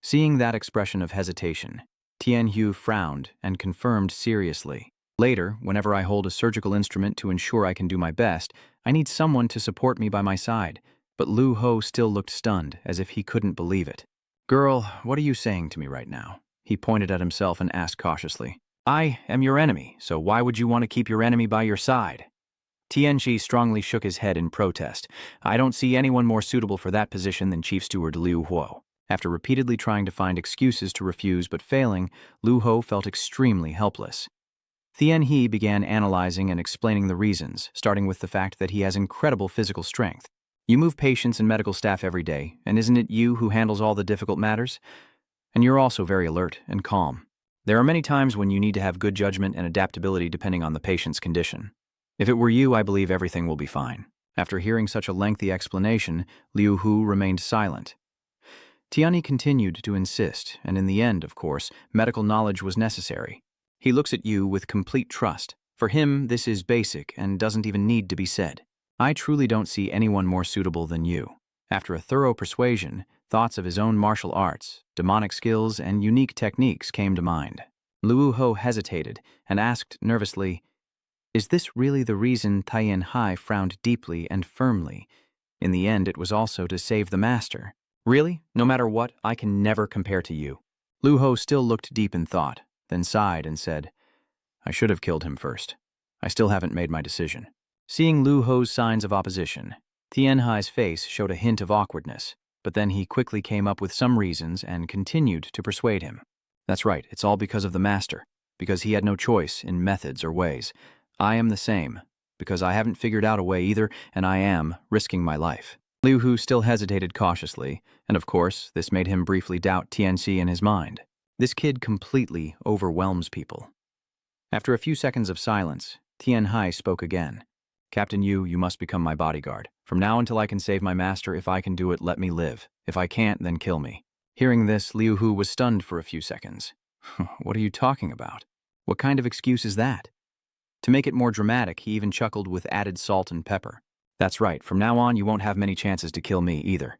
Seeing that expression of hesitation, Tian Hu frowned and confirmed seriously. "Later, whenever I hold a surgical instrument to ensure I can do my best, I need someone to support me by my side." But Liu Ho still looked stunned, as if he couldn't believe it. "Girl, what are you saying to me right now?" He pointed at himself and asked cautiously. "I am your enemy, so why would you want to keep your enemy by your side?" Tianxi strongly shook his head in protest. "I don't see anyone more suitable for that position than Chief Steward Liu Huo." After repeatedly trying to find excuses to refuse but failing, Liu Ho felt extremely helpless. Tian He began analyzing and explaining the reasons, starting with the fact that he has incredible physical strength. "You move patients and medical staff every day, and isn't it you who handles all the difficult matters? And you're also very alert and calm. There are many times when you need to have good judgment and adaptability depending on the patient's condition. If it were you, I believe everything will be fine." After hearing such a lengthy explanation, Liu Hu remained silent. Tiani continued to insist, and in the end, of course, medical knowledge was necessary. "He looks at you with complete trust. For him, this is basic and doesn't even need to be said. I truly don't see anyone more suitable than you." After a thorough persuasion, thoughts of his own martial arts, demonic skills, and unique techniques came to mind. Liu Ho hesitated and asked nervously, "Is this really the reason?" Tian Hai frowned deeply and firmly. In the end, it was also to save the master. "Really? No matter what, I can never compare to you." Liu Ho still looked deep in thought, then sighed and said, "I should have killed him first. I still haven't made my decision." Seeing Liu Ho's signs of opposition, Tian Hai's face showed a hint of awkwardness, but then he quickly came up with some reasons and continued to persuade him. "That's right, it's all because of the master, because he had no choice in methods or ways. I am the same, because I haven't figured out a way either, and I am risking my life." Liu Hu still hesitated cautiously, and of course, this made him briefly doubt Tianxi in his mind. This kid completely overwhelms people. After a few seconds of silence, Tian Hai spoke again. "Captain Yu, you must become my bodyguard. From now until I can save my master, if I can do it, let me live. If I can't, then kill me." Hearing this, Liu Hu was stunned for a few seconds. "What are you talking about? What kind of excuse is that?" To make it more dramatic, he even chuckled with added salt and pepper. "That's right, from now on you won't have many chances to kill me either.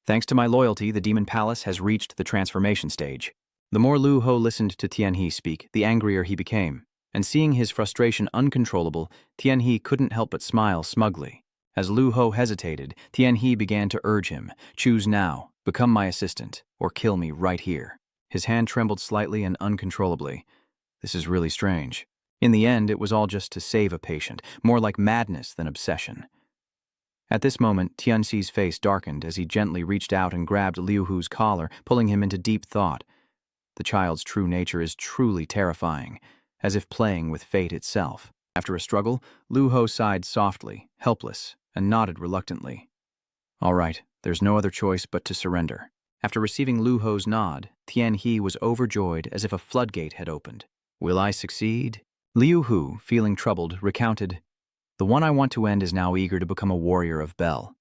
Thanks to my loyalty, the Demon Palace has reached the transformation stage." The more Liu Ho listened to Tian He speak, the angrier he became. And seeing his frustration uncontrollable, Tianhe couldn't help but smile smugly. As Lu Ho hesitated, Tianhe began to urge him, "Choose now, become my assistant, or kill me right here." His hand trembled slightly and uncontrollably. This is really strange. In the end, it was all just to save a patient, more like madness than obsession. At this moment, Tianxi's face darkened as he gently reached out and grabbed Liu Hu's collar, pulling him into deep thought. The child's true nature is truly terrifying, as if playing with fate itself. After a struggle, Lu Ho sighed softly, helpless, and nodded reluctantly. All right, there's no other choice but to surrender. After receiving Lu Ho's nod, Tianhe was overjoyed as if a floodgate had opened. Will I succeed? Liu Hu, feeling troubled, recounted, "The one I want to end is now eager to become a warrior of Bel."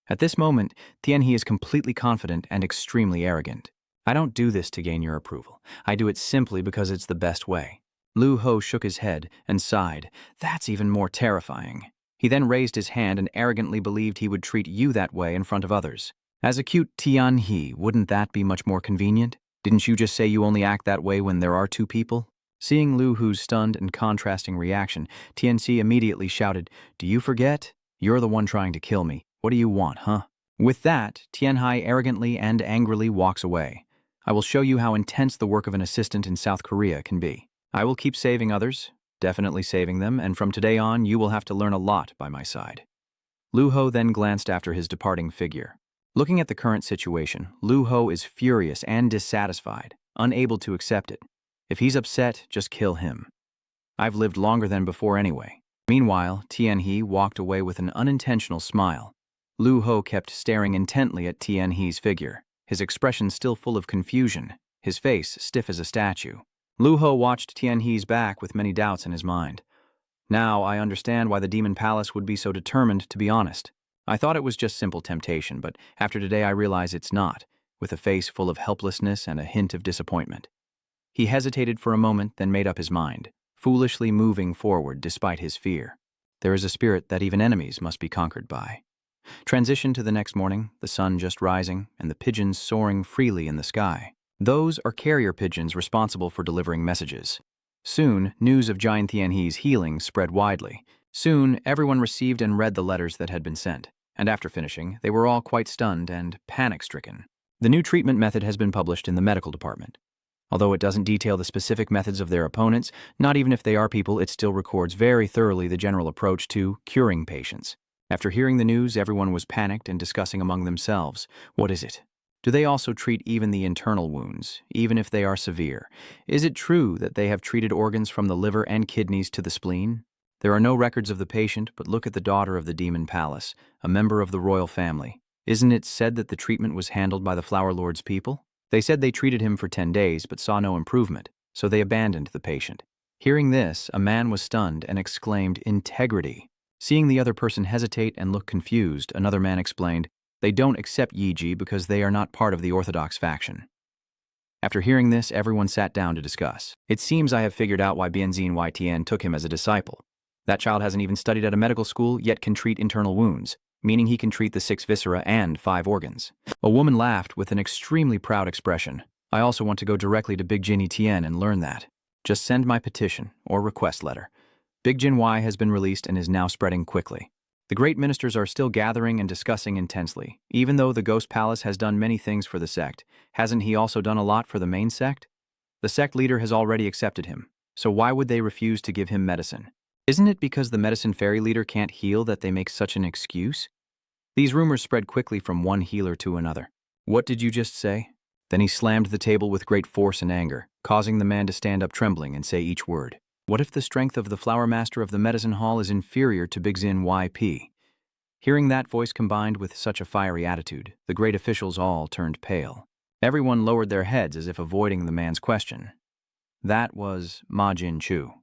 At this moment, Tianhe is completely confident and extremely arrogant. "I don't do this to gain your approval. I do it simply because it's the best way." Lu Ho shook his head and sighed. "That's even more terrifying." He then raised his hand and arrogantly believed he would treat you that way in front of others. As a cute Tianhe, wouldn't that be much more convenient? Didn't you just say you only act that way when there are two people? Seeing Lu Hu's stunned and contrasting reaction, Tianxi immediately shouted, "Do you forget? You're the one trying to kill me. What do you want, huh?" With that, Tianhai arrogantly and angrily walks away. "I will show you how intense the work of an assistant in South Korea can be. I will keep saving others, definitely saving them, and from today on you will have to learn a lot by my side." Lu Ho then glanced after his departing figure. Looking at the current situation, Lu Ho is furious and dissatisfied, unable to accept it. If he's upset, just kill him. I've lived longer than before anyway. Meanwhile, Tianhe walked away with an unintentional smile. Lu Ho kept staring intently at Tianhe's figure, his expression still full of confusion, his face stiff as a statue. Lu Ho watched Tianhe's back with many doubts in his mind. Now I understand why the Demon Palace would be so determined, to be honest. I thought it was just simple temptation, but after today I realize it's not, with a face full of helplessness and a hint of disappointment. He hesitated for a moment, then made up his mind, foolishly moving forward despite his fear. There is a spirit that even enemies must be conquered by. Transition to the next morning, the sun just rising, and the pigeons soaring freely in the sky. Those are carrier pigeons responsible for delivering messages. Soon, news of Giant Tianhe's healing spread widely. Soon, everyone received and read the letters that had been sent, and after finishing, they were all quite stunned and panic-stricken. The new treatment method has been published in the medical department. Although it doesn't detail the specific methods of their opponents, not even if they are people, it still records very thoroughly the general approach to curing patients. After hearing the news, everyone was panicked and discussing among themselves, what is it? Do they also treat even the internal wounds, even if they are severe? Is it true that they have treated organs from the liver and kidneys to the spleen? There are no records of the patient, but look at the daughter of the Demon Palace, a member of the royal family. Isn't it said that the treatment was handled by the Flower Lord's people? They said they treated him for 10 days but saw no improvement, so they abandoned the patient. Hearing this, a man was stunned and exclaimed, "Integrity." Seeing the other person hesitate and look confused, another man explained, "They don't accept Yiji because they are not part of the Orthodox faction." After hearing this, everyone sat down to discuss. "It seems I have figured out why Bianzin Ytian took him as a disciple. That child hasn't even studied at a medical school, yet can treat internal wounds, meaning he can treat the 6 viscera and 5 organs." A woman laughed with an extremely proud expression. "I also want to go directly to Big Jin Etienne and learn that. Just send my petition or request letter." Big Jin Y has been released and is now spreading quickly. The great ministers are still gathering and discussing intensely. Even though the Ghost Palace has done many things for the sect, hasn't he also done a lot for the main sect? The sect leader has already accepted him, so why would they refuse to give him medicine? Isn't it because the medicine fairy leader can't heal that they make such an excuse? These rumors spread quickly from one healer to another. "What did you just say?" Then he slammed the table with great force and anger, causing the man to stand up trembling and say each word. What if the strength of the flower master of the medicine hall is inferior to Big Zin YP? Hearing that voice combined with such a fiery attitude, the great officials all turned pale. Everyone lowered their heads as if avoiding the man's question. That was Ma Jin-chu,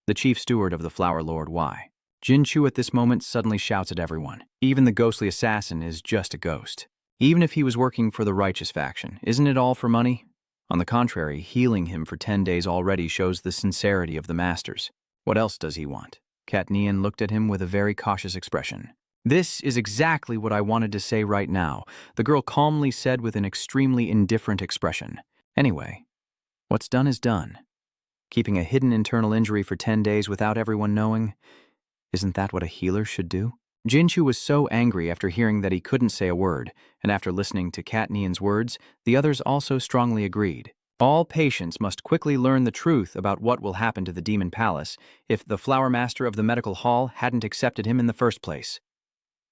the chief steward of the Flower Lord Y. Jin-chu at this moment suddenly shouts at everyone. Even the ghostly assassin is just a ghost. Even if he was working for the righteous faction, isn't it all for money? On the contrary, healing him for 10 days already shows the sincerity of the masters. What else does he want? Kat Nian looked at him with a very cautious expression. "This is exactly what I wanted to say right now," the girl calmly said with an extremely indifferent expression. "Anyway, what's done is done. Keeping a hidden internal injury for 10 days without everyone knowing? Isn't that what a healer should do? Jinchu was so angry after hearing that he couldn't say a word, and after listening to Cat Nian's words, the others also strongly agreed. All patients must quickly learn the truth about what will happen to the Demon Palace if the Flower Master of the Medical Hall hadn't accepted him in the first place.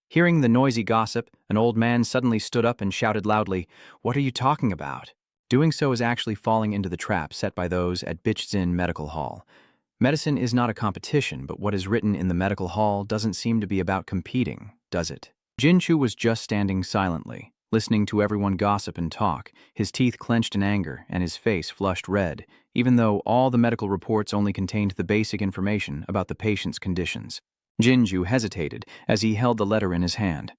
Hearing the noisy gossip, an old man suddenly stood up and shouted loudly, "What are you talking about?" Doing so is actually falling into the trap set by those at Bichzin Medical Hall. Medicine is not a competition, but what is written in the medical hall doesn't seem to be about competing, does it? Jinchu was just standing silently, listening to everyone gossip and talk, his teeth clenched in anger and his face flushed red, even though all the medical reports only contained the basic information about the patient's conditions. Jinju hesitated as he held the letter in his hand.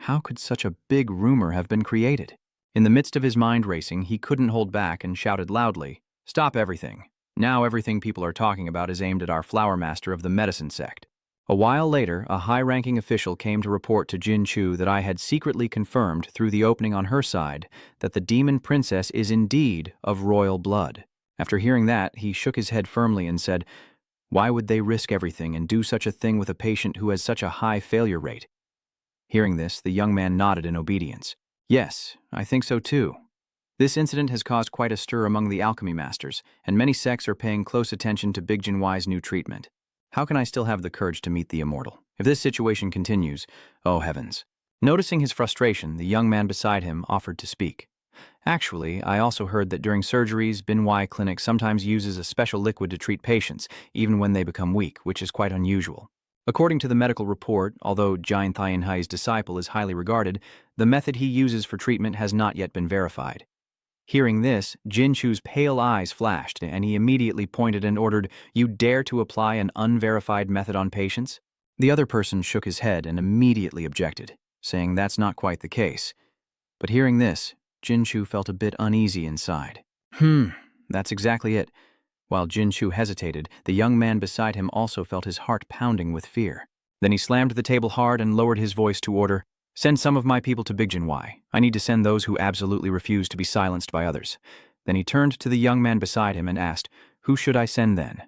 How could such a big rumor have been created? In the midst of his mind racing, he couldn't hold back and shouted loudly, "Stop everything. Now everything people are talking about is aimed at our flower master of the medicine sect." A while later, a high-ranking official came to report to Jinchu that I had secretly confirmed through the opening on her side that the demon princess is indeed of royal blood. After hearing that, he shook his head firmly and said, "Why would they risk everything and do such a thing with a patient who has such a high failure rate?" Hearing this, the young man nodded in obedience. "Yes, I think so too. This incident has caused quite a stir among the alchemy masters, and many sects are paying close attention to Big Jinwai's new treatment. How can I still have the courage to meet the immortal? If this situation continues, oh heavens." Noticing his frustration, the young man beside him offered to speak. "Actually, I also heard that during surgeries, Binwai Clinic sometimes uses a special liquid to treat patients, even when they become weak, which is quite unusual. According to the medical report, although Jian Tianhai's disciple is highly regarded, the method he uses for treatment has not yet been verified." Hearing this, Jinchu's pale eyes flashed, and he immediately pointed and ordered, "You dare to apply an unverified method on patients?" The other person shook his head and immediately objected, saying that's not quite the case. But hearing this, Jinchu felt a bit uneasy inside. That's exactly it. While Jinchu hesitated, the young man beside him also felt his heart pounding with fear. Then he slammed the table hard and lowered his voice to order, "Send some of my people to Big Jinwai. I need to send those who absolutely refuse to be silenced by others." Then he turned to the young man beside him and asked, "Who should I send then?"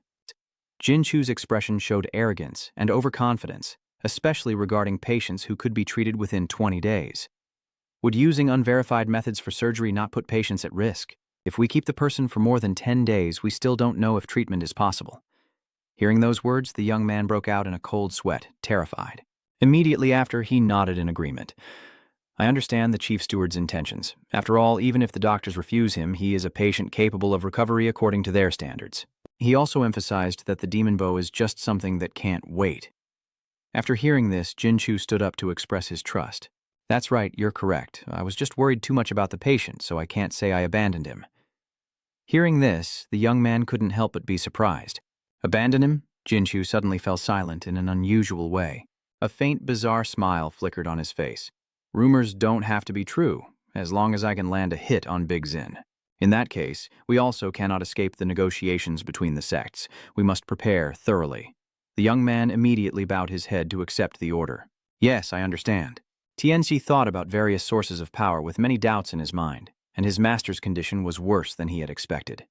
Jinchu's expression showed arrogance and overconfidence, especially regarding patients who could be treated within 20 days. Would using unverified methods for surgery not put patients at risk? If we keep the person for more than 10 days, we still don't know if treatment is possible. Hearing those words, the young man broke out in a cold sweat, terrified. Immediately after, he nodded in agreement. "I understand the chief steward's intentions. After all, even if the doctors refuse him, he is a patient capable of recovery according to their standards." He also emphasized that the demon bow is just something that can't wait. After hearing this, Jinchu stood up to express his trust. "That's right, you're correct. I was just worried too much about the patient, so I can't say I abandoned him." Hearing this, the young man couldn't help but be surprised. "Abandon him?" Jinchu suddenly fell silent in an unusual way. A faint, bizarre smile flickered on his face. "Rumors don't have to be true, as long as I can land a hit on Big Zin. In that case, we also cannot escape the negotiations between the sects. We must prepare thoroughly." The young man immediately bowed his head to accept the order. "Yes, I understand." Tianxi thought about various sources of power with many doubts in his mind, and his master's condition was worse than he had expected.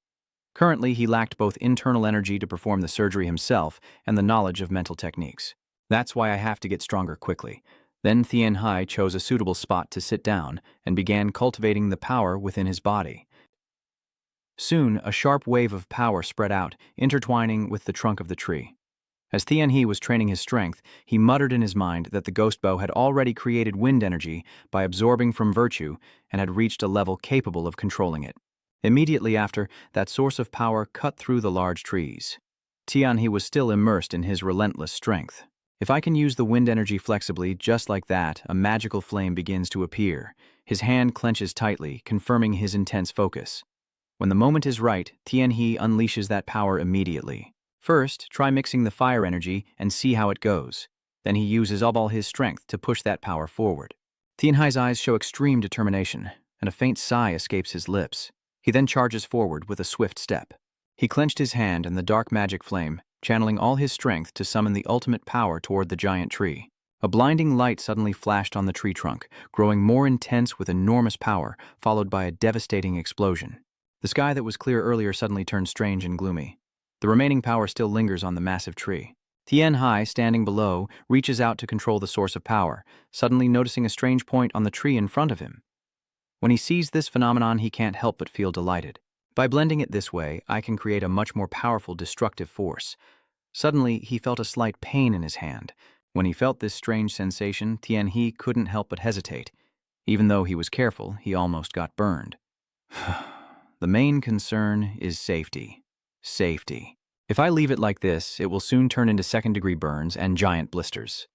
Currently, he lacked both internal energy to perform the surgery himself and the knowledge of mental techniques. "That's why I have to get stronger quickly." Then Tianhai chose a suitable spot to sit down and began cultivating the power within his body. Soon, a sharp wave of power spread out, intertwining with the trunk of the tree. As Tianhe was training his strength, he muttered in his mind that the ghost bow had already created wind energy by absorbing from virtue and had reached a level capable of controlling it. Immediately after, that source of power cut through the large trees. Tianhe was still immersed in his relentless strength. "If I can use the wind energy flexibly, just like that, a magical flame begins to appear." His hand clenches tightly, confirming his intense focus. When the moment is right, Tianhe unleashes that power immediately. First, try mixing the fire energy and see how it goes. Then he uses all his strength to push that power forward. Tianhai's eyes show extreme determination, and a faint sigh escapes his lips. He then charges forward with a swift step. He clenched his hand in the dark magic flame, channeling all his strength to summon the ultimate power toward the giant tree. A blinding light suddenly flashed on the tree trunk, growing more intense with enormous power, followed by a devastating explosion. The sky that was clear earlier suddenly turned strange and gloomy. The remaining power still lingers on the massive tree. Tian Hai, standing below, reaches out to control the source of power, suddenly noticing a strange point on the tree in front of him. When he sees this phenomenon, he can't help but feel delighted. By blending it this way, I can create a much more powerful destructive force. Suddenly, he felt a slight pain in his hand. When he felt this strange sensation, Tian He couldn't help but hesitate. Even though he was careful, he almost got burned. The main concern is safety. Safety. If I leave it like this, it will soon turn into second-degree burns and giant blisters.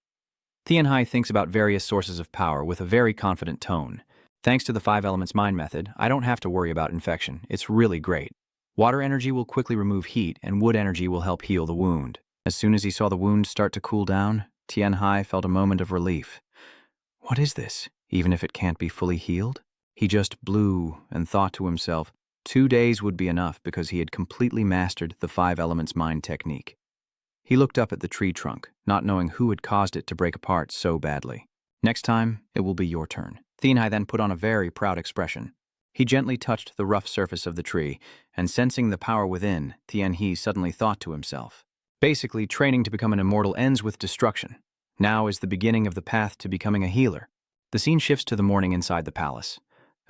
Tian Hai thinks about various sources of power with a very confident tone. Thanks to the 5 elements mind method, I don't have to worry about infection. It's really great. Water energy will quickly remove heat, and wood energy will help heal the wound. As soon as he saw the wound start to cool down, Tian Hai felt a moment of relief. What is this? Even if it can't be fully healed? He just blew and thought to himself, 2 days would be enough because he had completely mastered the 5 elements mind technique. He looked up at the tree trunk, not knowing who had caused it to break apart so badly. Next time, it will be your turn. Tian Hai then put on a very proud expression. He gently touched the rough surface of the tree, and sensing the power within, Tian He suddenly thought to himself. Basically, training to become an immortal ends with destruction. Now is the beginning of the path to becoming a healer. The scene shifts to the morning inside the palace.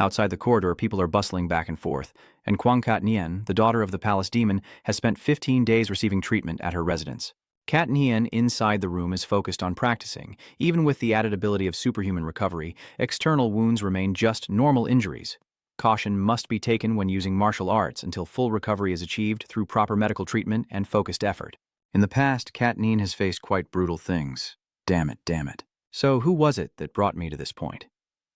Outside the corridor, people are bustling back and forth, and Kwang Kat Nien, the daughter of the palace demon, has spent 15 days receiving treatment at her residence. Kat Nien inside the room is focused on practicing. Even with the added ability of superhuman recovery, external wounds remain just normal injuries. Caution must be taken when using martial arts until full recovery is achieved through proper medical treatment and focused effort. In the past, Kat Nien has faced quite brutal things. Damn it. So who was it that brought me to this point?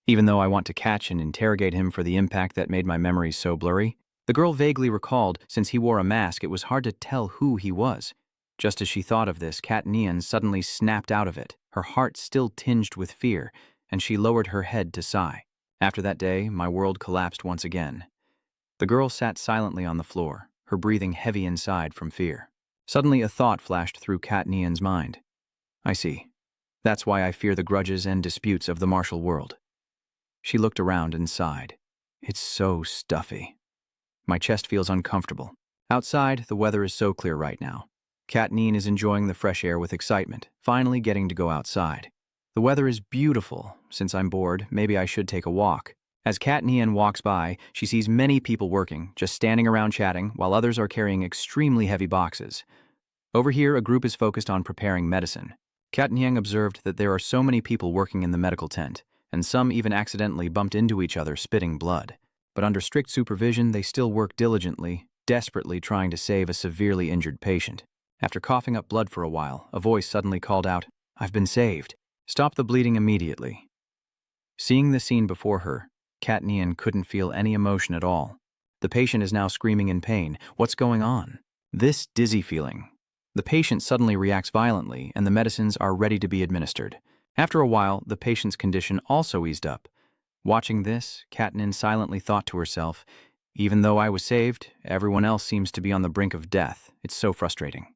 Even though I want to catch and interrogate him for the impact that made my memories so blurry, the girl vaguely recalled since he wore a mask it was hard to tell who he was. Just as she thought of this, Kat Nien suddenly snapped out of it, her heart still tinged with fear, and she lowered her head to sigh. After that day, my world collapsed once again. The girl sat silently on the floor, her breathing heavy inside from fear. Suddenly a thought flashed through Kat Nien's mind. I see. That's why I fear the grudges and disputes of the martial world. She looked around and sighed. It's so stuffy. My chest feels uncomfortable. Outside, the weather is so clear right now. Kat Nien is enjoying the fresh air with excitement, finally getting to go outside. The weather is beautiful. Since I'm bored, maybe I should take a walk. As Kat Nien walks by, she sees many people working, just standing around chatting, while others are carrying extremely heavy boxes. Over here, a group is focused on preparing medicine. Kat Nien observed that there are so many people working in the medical tent, and some even accidentally bumped into each other, spitting blood. But under strict supervision, they still work diligently, desperately trying to save a severely injured patient. After coughing up blood for a while, a voice suddenly called out, "I've been saved. Stop the bleeding immediately." Seeing the scene before her, Kat Nien couldn't feel any emotion at all. The patient is now screaming in pain. What's going on? This dizzy feeling. The patient suddenly reacts violently, and the medicines are ready to be administered. After a while, the patient's condition also eased up. Watching this, Kat Nien silently thought to herself, even though I was saved, everyone else seems to be on the brink of death. It's so frustrating.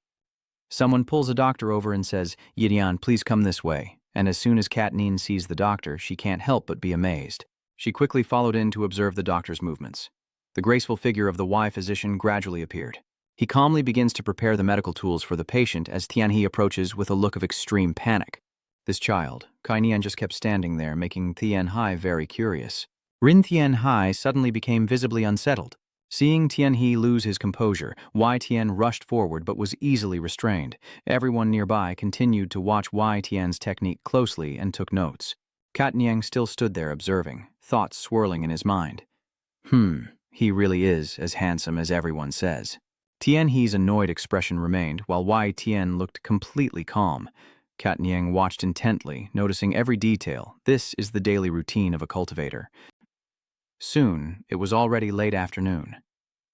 Someone pulls a doctor over and says, "Yidian, please come this way." And as soon as Kat Nien sees the doctor, she can't help but be amazed. She quickly followed in to observe the doctor's movements. The graceful figure of the Y physician gradually appeared. He calmly begins to prepare the medical tools for the patient as Tian He approaches with a look of extreme panic. This child, Kai Nian, just kept standing there, making Tian Hai very curious. Rin Tian Hai suddenly became visibly unsettled. Seeing Tian He lose his composure, Y Tian rushed forward but was easily restrained. Everyone nearby continued to watch Y Tian's technique closely and took notes. Kat Niang still stood there observing, thoughts swirling in his mind. He really is as handsome as everyone says. Tian He's annoyed expression remained, while Y Tian looked completely calm. Kat Niang watched intently, noticing every detail. This is the daily routine of a cultivator. Soon, it was already late afternoon.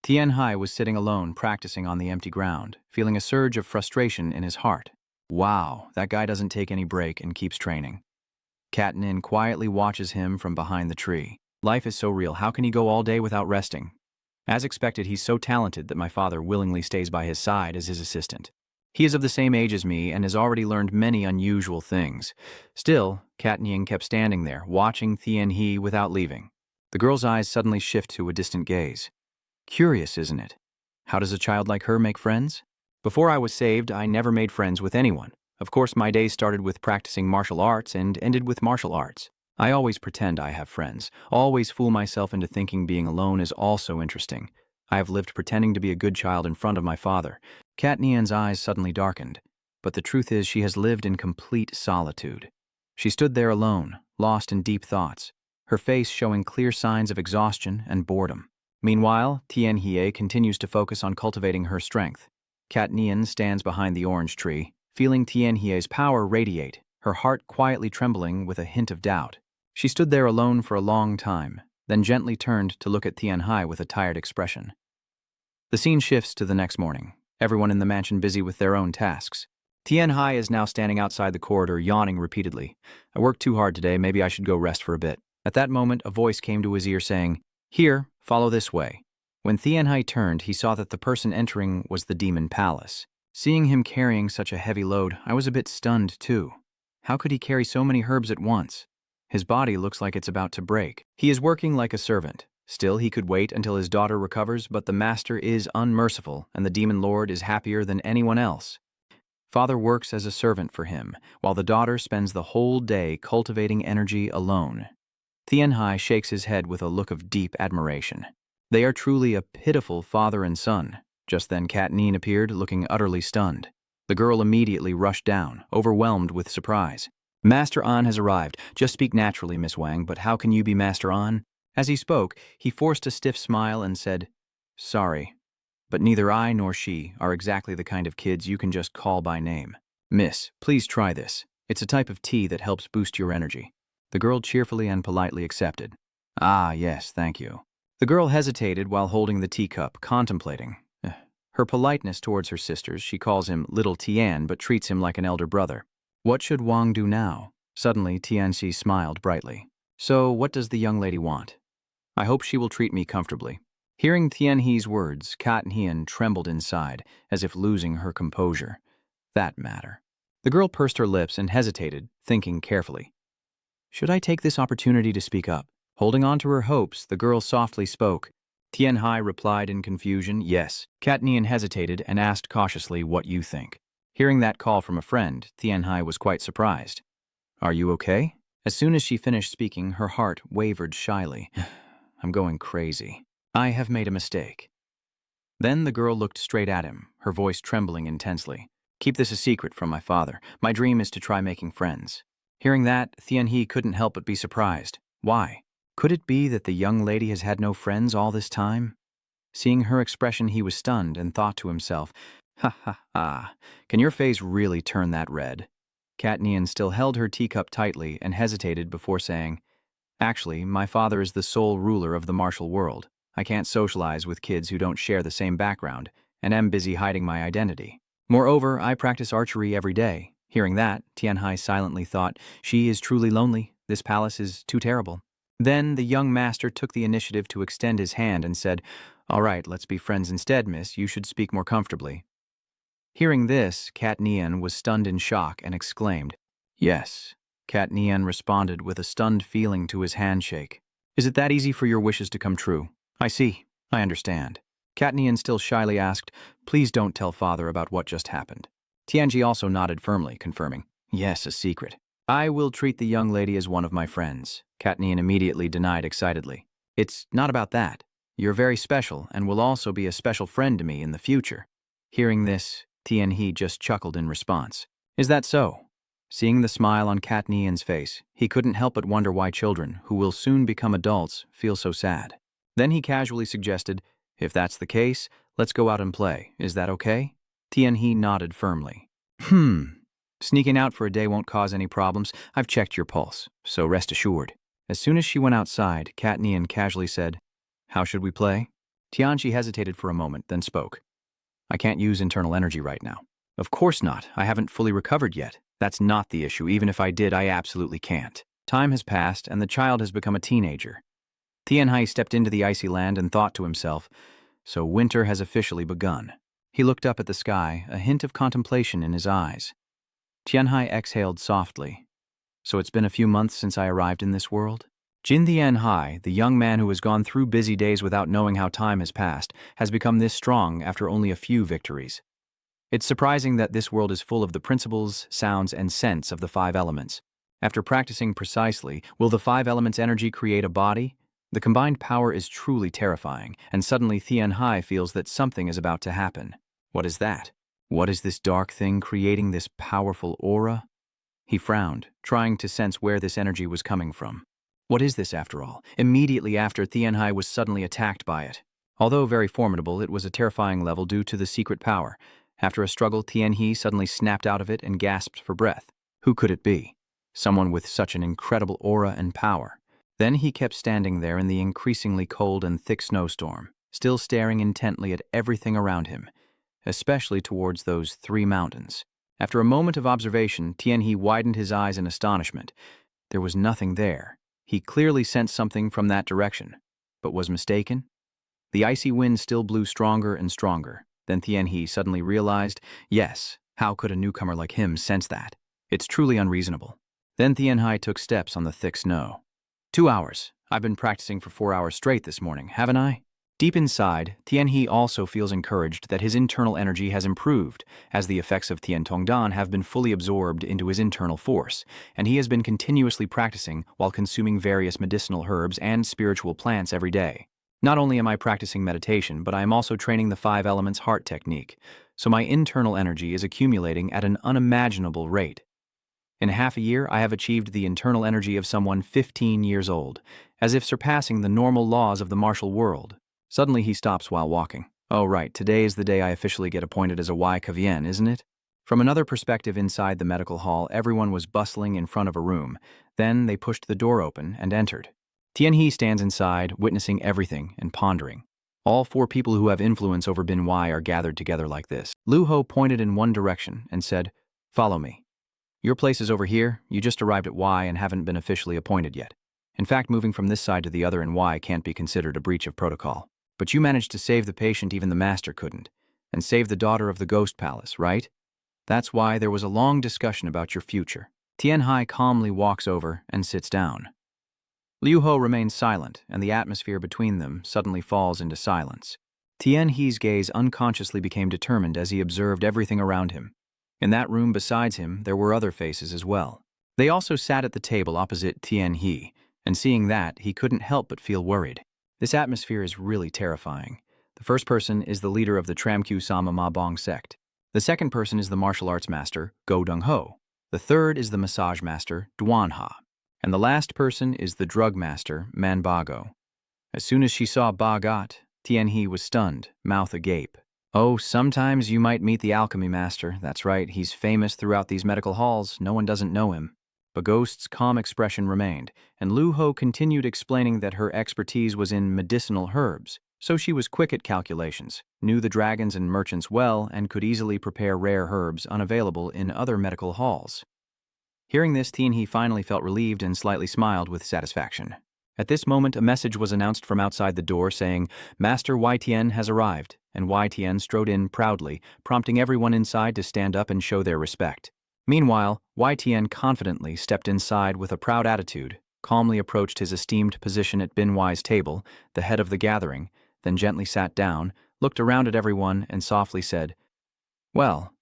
Tian Hai was sitting alone, practicing on the empty ground, feeling a surge of frustration in his heart. Wow, that guy doesn't take any break and keeps training. Kat Nin quietly watches him from behind the tree. Life is so real, how can he go all day without resting? As expected, he's so talented that my father willingly stays by his side as his assistant. He is of the same age as me and has already learned many unusual things. Still, Kat Ning kept standing there, watching Tian He without leaving. The girl's eyes suddenly shift to a distant gaze. Curious, isn't it? How does a child like her make friends? Before I was saved, I never made friends with anyone. Of course, my days started with practicing martial arts and ended with martial arts. I always pretend I have friends, always fool myself into thinking being alone is also interesting. I have lived pretending to be a good child in front of my father. Kat Nian's eyes suddenly darkened, but the truth is she has lived in complete solitude. She stood there alone, lost in deep thoughts, her face showing clear signs of exhaustion and boredom. Meanwhile, Tianhie continues to focus on cultivating her strength. Kat Nian stands behind the orange tree, feeling Tianhie's power radiate, her heart quietly trembling with a hint of doubt. She stood there alone for a long time, then gently turned to look at Tianhai with a tired expression. The scene shifts to the next morning, everyone in the mansion busy with their own tasks. Tianhai is now standing outside the corridor, yawning repeatedly. I worked too hard today, maybe I should go rest for a bit. At that moment, a voice came to his ear saying, "Here, follow this way." When Tianhai turned, he saw that the person entering was the demon palace. Seeing him carrying such a heavy load, I was a bit stunned too. How could he carry so many herbs at once? His body looks like it's about to break. He is working like a servant. Still, he could wait until his daughter recovers, but the master is unmerciful, and the demon lord is happier than anyone else. Father works as a servant for him, while the daughter spends the whole day cultivating energy alone. Tianhai shakes his head with a look of deep admiration. They are truly a pitiful father and son. Just then Kat Nien appeared, looking utterly stunned. The girl immediately rushed down, overwhelmed with surprise. "Master An has arrived. Just speak naturally, Miss Wang, but how can you be Master An?" As he spoke, he forced a stiff smile and said, "Sorry, but neither I nor she are exactly the kind of kids you can just call by name. Miss, please try this. It's a type of tea that helps boost your energy." The girl cheerfully and politely accepted. "Ah, yes, thank you." The girl hesitated while holding the teacup, contemplating. Her politeness towards her sisters, she calls him Little Tian but treats him like an elder brother. What should Wang do now? Suddenly, Tianxi smiled brightly. "So, what does the young lady want?" "I hope she will treat me comfortably." Hearing Tianhe's words, Kat Nian trembled inside, as if losing her composure. That matter. The girl pursed her lips and hesitated, thinking carefully. Should I take this opportunity to speak up? Holding on to her hopes, the girl softly spoke. Tianhai replied in confusion, "Yes." Kat Nian hesitated and asked cautiously, "What you think?" Hearing that call from a friend, Tianhai was quite surprised. "Are you okay?" As soon as she finished speaking, her heart wavered shyly. "I'm going crazy. I have made a mistake." Then the girl looked straight at him, her voice trembling intensely. "Keep this a secret from my father. My dream is to try making friends." Hearing that, Tianhe couldn't help but be surprised. Why? Could it be that the young lady has had no friends all this time? Seeing her expression, he was stunned and thought to himself, "Ha ha ha, can your face really turn that red?" Kat Nian still held her teacup tightly and hesitated before saying, "Actually, my father is the sole ruler of the martial world. I can't socialize with kids who don't share the same background, and am busy hiding my identity. Moreover, I practice archery every day." Hearing that, Tianhai silently thought, "She is truly lonely. This palace is too terrible." Then the young master took the initiative to extend his hand and said, "All right, let's be friends instead, miss. You should speak more comfortably." Hearing this, Kat Nian was stunned in shock and exclaimed, "Yes." Kat Nian responded with a stunned feeling to his handshake. "Is it that easy for your wishes to come true?" "I see. I understand." Kat Nian still shyly asked, "Please don't tell father about what just happened." Tianji also nodded firmly, confirming, "Yes, a secret." "I will treat the young lady as one of my friends," Kat Nian immediately denied excitedly. "It's not about that. You're very special and will also be a special friend to me in the future." Hearing this, Tianhe just chuckled in response. "Is that so?" Seeing the smile on Kat Nian's face, he couldn't help but wonder why children, who will soon become adults, feel so sad. Then he casually suggested, "If that's the case, let's go out and play. Is that okay?" Tianhe nodded firmly. Sneaking out for a day won't cause any problems. I've checked your pulse, so rest assured." As soon as she went outside, Kat Nian casually said, "How should we play?" Tianchi hesitated for a moment, then spoke. "I can't use internal energy right now." "Of course not. I haven't fully recovered yet. That's not the issue. Even if I did, I absolutely can't." Time has passed, and the child has become a teenager. Tianhai stepped into the icy land and thought to himself, so winter has officially begun. He looked up at the sky, a hint of contemplation in his eyes. Tianhai exhaled softly. "So it's been a few months since I arrived in this world?" Jin Tianhai, the young man who has gone through busy days without knowing how time has passed, has become this strong after only a few victories. It's surprising that this world is full of the principles, sounds, and scents of the five elements. After practicing precisely, will the five elements' energy create a body? The combined power is truly terrifying, and suddenly Tianhai feels that something is about to happen. What is that? What is this dark thing creating this powerful aura? He frowned, trying to sense where this energy was coming from. What is this after all? Immediately after, Tianhai was suddenly attacked by it. Although very formidable, it was a terrifying level due to the secret power. After a struggle, Tianhe suddenly snapped out of it and gasped for breath. Who could it be? Someone with such an incredible aura and power. Then he kept standing there in the increasingly cold and thick snowstorm, still staring intently at everything around him, especially towards those three mountains. After a moment of observation, Tianhe widened his eyes in astonishment. There was nothing there. He clearly sensed something from that direction, but was mistaken. The icy wind still blew stronger and stronger. Then Tianhe suddenly realized, yes, how could a newcomer like him sense that? It's truly unreasonable. Then Tianhai took steps on the thick snow. 2 hours. I've been practicing for 4 hours straight this morning, haven't I? Deep inside, Tianhe also feels encouraged that his internal energy has improved, as the effects of Tian Tongdan have been fully absorbed into his internal force, and he has been continuously practicing while consuming various medicinal herbs and spiritual plants every day. Not only am I practicing meditation, but I am also training the five elements heart technique, so my internal energy is accumulating at an unimaginable rate. In half a year, I have achieved the internal energy of someone 15 years old, as if surpassing the normal laws of the martial world. Suddenly he stops while walking. Oh right, today is the day I officially get appointed as a Y Kavien, isn't it? From another perspective inside the medical hall, everyone was bustling in front of a room. Then they pushed the door open and entered. Tianhe stands inside, witnessing everything and pondering. All 4 people who have influence over Bin Y are gathered together like this. Lu Ho pointed in one direction and said, "Follow me. Your place is over here. You just arrived at Y and haven't been officially appointed yet. In fact, moving from this side to the other in Y can't be considered a breach of protocol. But you managed to save the patient even the master couldn't, and save the daughter of the ghost palace, right? That's why there was a long discussion about your future." Tianhai calmly walks over and sits down. Liu Ho remains silent, and the atmosphere between them suddenly falls into silence. Tianhe's gaze unconsciously became determined as he observed everything around him. In that room besides him, there were other faces as well. They also sat at the table opposite Tianhe, and seeing that, he couldn't help but feel worried. This atmosphere is really terrifying. The first person is the leader of the Tramkyu Sama Ma Bong sect. The second person is the martial arts master, Go Dung Ho. The third is the massage master, Duan Ha. And the last person is the drug master, Man Bago. As soon as she saw Ba Got, Tianhe was stunned, mouth agape. Oh, sometimes you might meet the alchemy master. That's right, he's famous throughout these medical halls. No one doesn't know him. Bagost's calm expression remained, and Lu Ho continued explaining that her expertise was in medicinal herbs, so she was quick at calculations, knew the dragons and merchants well, and could easily prepare rare herbs unavailable in other medical halls. Hearing this, Tianhe finally felt relieved and slightly smiled with satisfaction. At this moment, a message was announced from outside the door saying, "Master YTN has arrived," and YTN strode in proudly, prompting everyone inside to stand up and show their respect. Meanwhile, YTN confidently stepped inside with a proud attitude, calmly approached his esteemed position at Bin Y's table, the head of the gathering, then gently sat down, looked around at everyone, and softly said, "Well,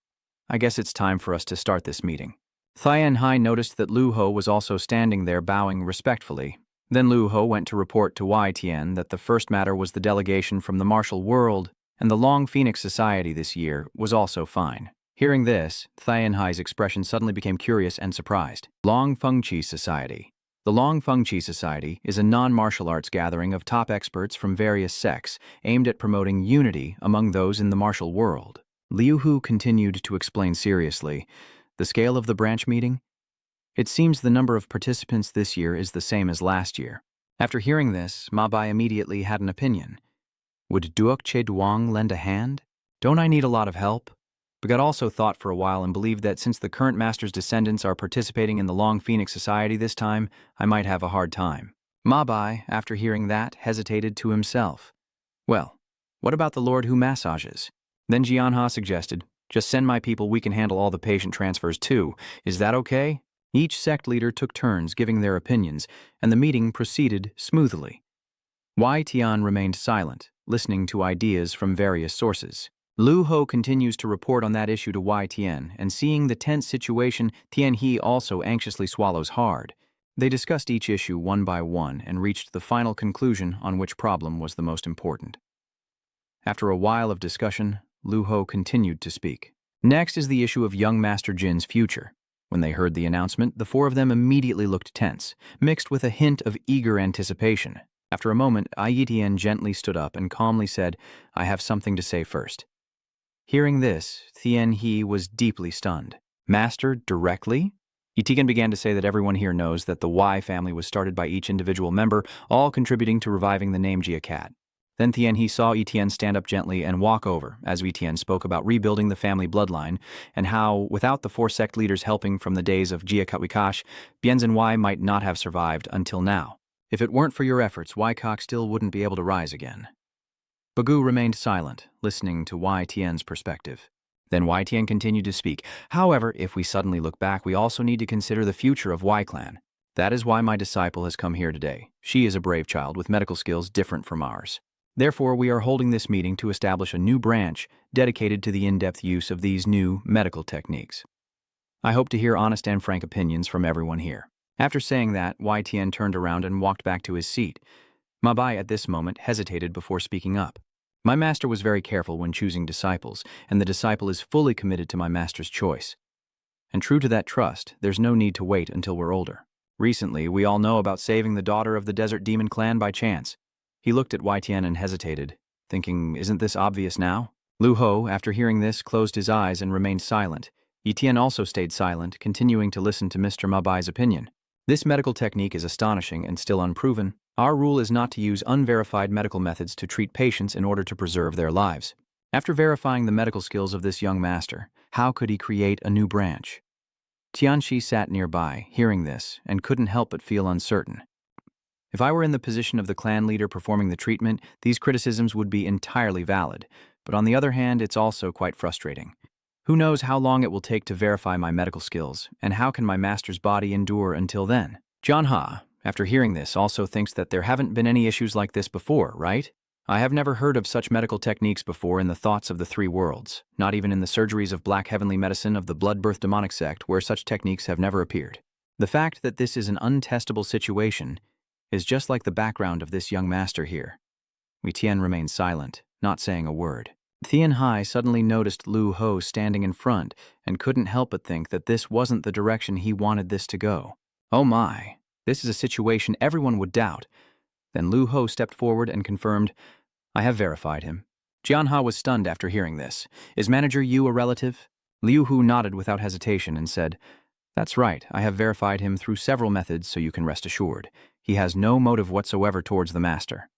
I guess it's time for us to start this meeting." Tianhai noticed that Lu Ho was also standing there bowing respectfully. Then Lu Ho went to report to YTN that the first matter was the delegation from the martial world, and the Long Phoenix Society this year was also fine. Hearing this, Tianhai's expression suddenly became curious and surprised. Long Fengqi Society. The Long Fengqi Society is a non-martial arts gathering of top experts from various sects aimed at promoting unity among those in the martial world. Liu Hu continued to explain seriously, "The scale of the branch meeting? It seems the number of participants this year is the same as last year." After hearing this, Ma Bai immediately had an opinion. "Would Duok Che Duong lend a hand? Don't I need a lot of help?" Bagat also thought for a while and believed that since the current master's descendants are participating in the Long Phoenix Society this time, I might have a hard time. Ma Bai, after hearing that, hesitated to himself. "Well, what about the Lord who massages?" Then Jianha suggested, "Just send my people, we can handle all the patient transfers too. Is that okay?" Each sect leader took turns giving their opinions, and the meeting proceeded smoothly. Y Tian remained silent, listening to ideas from various sources. Lu Ho continues to report on that issue to Y Tian, and seeing the tense situation, Tian He also anxiously swallows hard. They discussed each issue one by one and reached the final conclusion on which problem was the most important. After a while of discussion, Lu Ho continued to speak. Next is the issue of young Master Jin's future. When they heard the announcement, the four of them immediately looked tense, mixed with a hint of eager anticipation. After a moment, Yi Tian gently stood up and calmly said, "I have something to say first." Hearing this, Tian He was deeply stunned. Master, directly? Yi Tian began to say that everyone here knows that the Y family was started by each individual member, all contributing to reviving the name Jia Cat. Then Tian He saw Yi Tian stand up gently and walk over, as Yi Tian spoke about rebuilding the family bloodline, and how, without the four sect leaders helping from the days of Jia Cat Wikash, Bianzhen Y might not have survived until now. If it weren't for your efforts, Y Kok still wouldn't be able to rise again. Bagu remained silent, listening to Y Tian's perspective. Then Y Tian continued to speak. However, if we suddenly look back, we also need to consider the future of Y Clan. That is why my disciple has come here today. She is a brave child with medical skills different from ours. Therefore, we are holding this meeting to establish a new branch dedicated to the in-depth use of these new medical techniques. I hope to hear honest and frank opinions from everyone here. After saying that, Y Tian turned around and walked back to his seat. Ma Bai at this moment hesitated before speaking up. My master was very careful when choosing disciples, and the disciple is fully committed to my master's choice. And true to that trust, there's no need to wait until we're older. Recently, we all know about saving the daughter of the Desert Demon clan by chance. He looked at Y Tian and hesitated, thinking, isn't this obvious now? Lu Ho, after hearing this, closed his eyes and remained silent. Yi Tian also stayed silent, continuing to listen to Mr. Ma Bai's opinion. This medical technique is astonishing and still unproven. Our rule is not to use unverified medical methods to treat patients in order to preserve their lives. After verifying the medical skills of this young master, how could he create a new branch? Tianxi sat nearby, hearing this, and couldn't help but feel uncertain. If I were in the position of the clan leader performing the treatment, these criticisms would be entirely valid, but on the other hand, it's also quite frustrating. Who knows how long it will take to verify my medical skills, and how can my master's body endure until then? John Ha, after hearing this, also thinks that there haven't been any issues like this before, right? I have never heard of such medical techniques before in the thoughts of the three worlds, not even in the surgeries of black heavenly medicine of the blood-birth demonic sect where such techniques have never appeared. The fact that this is an untestable situation is just like the background of this young master here. Wei Tian remained silent, not saying a word. Tian Hai suddenly noticed Lu Ho standing in front and couldn't help but think that this wasn't the direction he wanted this to go. Oh my, this is a situation everyone would doubt. Then Lu Ho stepped forward and confirmed, I have verified him. Jian Ha was stunned after hearing this. Is Manager Yu a relative? Liu Hu nodded without hesitation and said, That's right, I have verified him through several methods so you can rest assured. He has no motive whatsoever towards the master.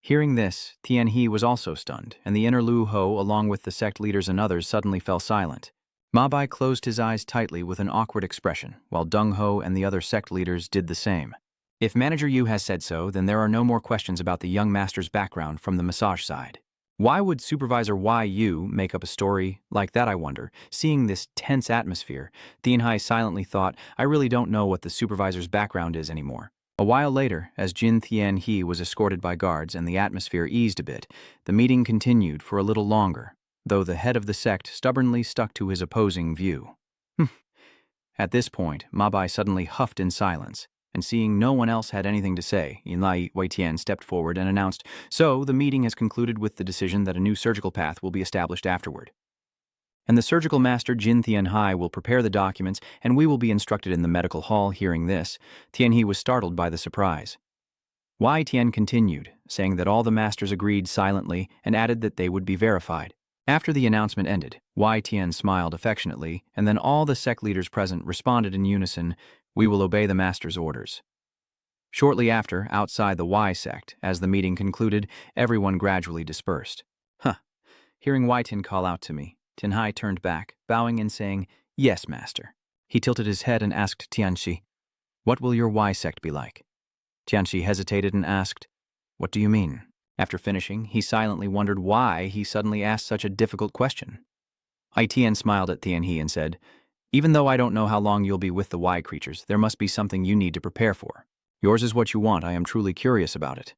Hearing this, Tian He was also stunned, and the inner Lu Ho, along with the sect leaders and others, suddenly fell silent. Ma Bai closed his eyes tightly with an awkward expression, while Deng Ho and the other sect leaders did the same. If Manager Yu has said so, then there are no more questions about the young master's background from the massage side. Why would Supervisor Yu make up a story like that, I wonder? Seeing this tense atmosphere, Tian Hai silently thought, I really don't know what the supervisor's background is anymore. A while later, as Jin Tian He was escorted by guards and the atmosphere eased a bit, the meeting continued for a little longer, though the head of the sect stubbornly stuck to his opposing view. At this point, Ma Bai suddenly huffed in silence, and seeing no one else had anything to say, Wei Tian stepped forward and announced, So, the meeting has concluded with the decision that a new surgical path will be established afterward. And the surgical master Jin Tian Hai will prepare the documents, and we will be instructed in the medical hall. Hearing this, Tian He was startled by the surprise. Wei Tian continued, saying that all the masters agreed silently and added that they would be verified. After the announcement ended, Wei Tian smiled affectionately, and then all the sect leaders present responded in unison, We will obey the master's orders. Shortly after, outside the Y sect, as the meeting concluded, everyone gradually dispersed. Hearing Wei Tian call out to me, Tian Hai turned back, bowing and saying, Yes, master. He tilted his head and asked Tianxi, What will your Y sect be like? Tianxi hesitated and asked, What do you mean? After finishing, he silently wondered why he suddenly asked such a difficult question. Tian smiled at Tian He and said, Even though I don't know how long you'll be with the Y creatures, there must be something you need to prepare for. Yours is what you want. I am truly curious about it.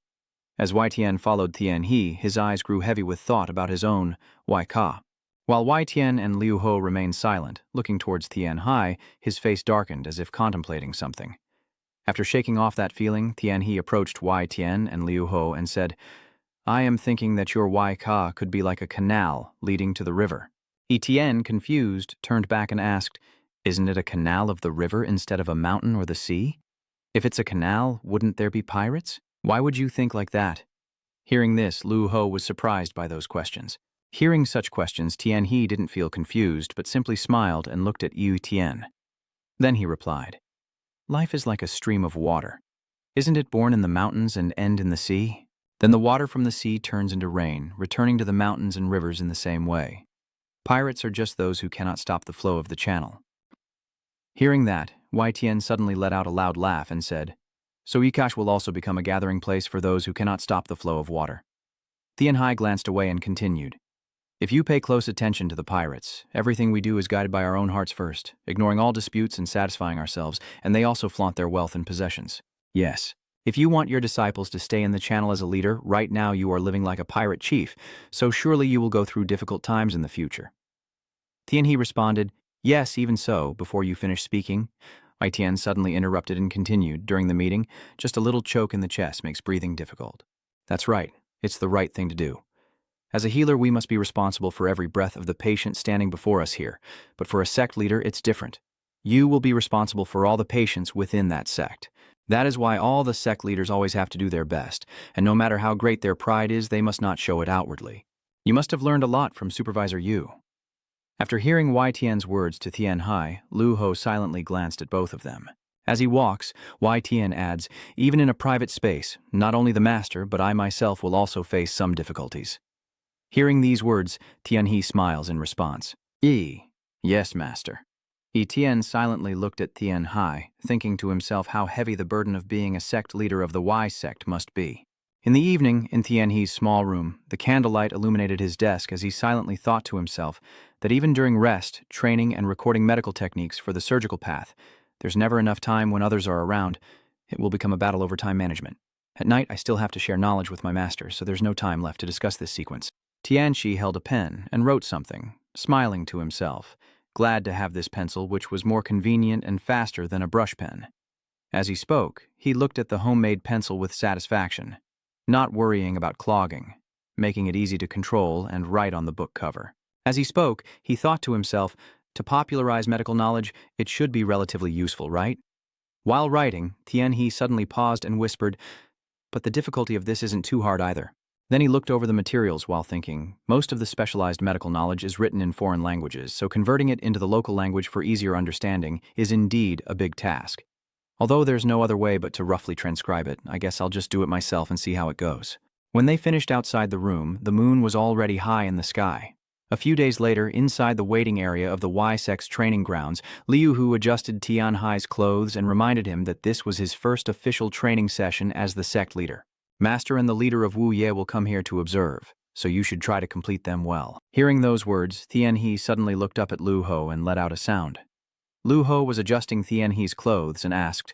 As Tian followed Tian He, his eyes grew heavy with thought about his own Ka. While Tian and Liu Ho remained silent, looking towards Tian Hai, his face darkened as if contemplating something. After shaking off that feeling, Tian He approached Tian and Liu Ho and said, I am thinking that your Ka could be like a canal leading to the river. Tian, confused, turned back and asked, Isn't it a canal of the river instead of a mountain or the sea? If it's a canal, wouldn't there be pirates? Why would you think like that? Hearing this, Liu Ho was surprised by those questions. Hearing such questions, Tian He didn't feel confused, but simply smiled and looked at Yu Tian. Then he replied, Life is like a stream of water. Isn't it born in the mountains and end in the sea? Then the water from the sea turns into rain, returning to the mountains and rivers in the same way. Pirates are just those who cannot stop the flow of the channel. Hearing that, Tian suddenly let out a loud laugh and said, So Ikash will also become a gathering place for those who cannot stop the flow of water. Tian Hai glanced away and continued, If you pay close attention to the pirates, everything we do is guided by our own hearts first, ignoring all disputes and satisfying ourselves, and they also flaunt their wealth and possessions. Yes. If you want your disciples to stay in the channel as a leader, right now you are living like a pirate chief, so surely you will go through difficult times in the future. Tian He responded, Yes, even so, before you finish speaking. Tian suddenly interrupted and continued, During the meeting, just a little choke in the chest makes breathing difficult. That's right, it's the right thing to do. As a healer, we must be responsible for every breath of the patient standing before us here, but for a sect leader, it's different. You will be responsible for all the patients within that sect. That is why all the sect leaders always have to do their best, and no matter how great their pride is, they must not show it outwardly. You must have learned a lot from Supervisor Yu. After hearing Tian's words to Tian Hai, Liu Ho silently glanced at both of them. As he walks, Tian adds, Even in a private space, not only the master, but I myself will also face some difficulties. Hearing these words, Tian He smiles in response. Yes, master. Tian silently looked at Tian Hai, thinking to himself how heavy the burden of being a sect leader of the Y sect must be. In the evening, in Tian He's small room, the candlelight illuminated his desk as he silently thought to himself that even during rest, training, and recording medical techniques for the surgical path, there's never enough time when others are around. It will become a battle over time management. At night, I still have to share knowledge with my master, so there's no time left to discuss this sequence. Tianxi held a pen and wrote something, smiling to himself, glad to have this pencil, which was more convenient and faster than a brush pen. As he spoke, he looked at the homemade pencil with satisfaction, not worrying about clogging, making it easy to control and write on the book cover. As he spoke, he thought to himself, to popularize medical knowledge, it should be relatively useful, right? While writing, Tian He suddenly paused and whispered, But the difficulty of this isn't too hard either. Then he looked over the materials while thinking, most of the specialized medical knowledge is written in foreign languages, so converting it into the local language for easier understanding is indeed a big task. Although there's no other way but to roughly transcribe it, I guess I'll just do it myself and see how it goes. When they finished outside the room, the moon was already high in the sky. A few days later, inside the waiting area of the Y-Sex training grounds, Liu Hu adjusted Tian Hai's clothes and reminded him that this was his first official training session as the sect leader. Master and the leader of Wu Ye will come here to observe, so you should try to complete them well. Hearing those words, Tian He suddenly looked up at Liu Ho and let out a sound. Liu Ho was adjusting Tian He's clothes and asked,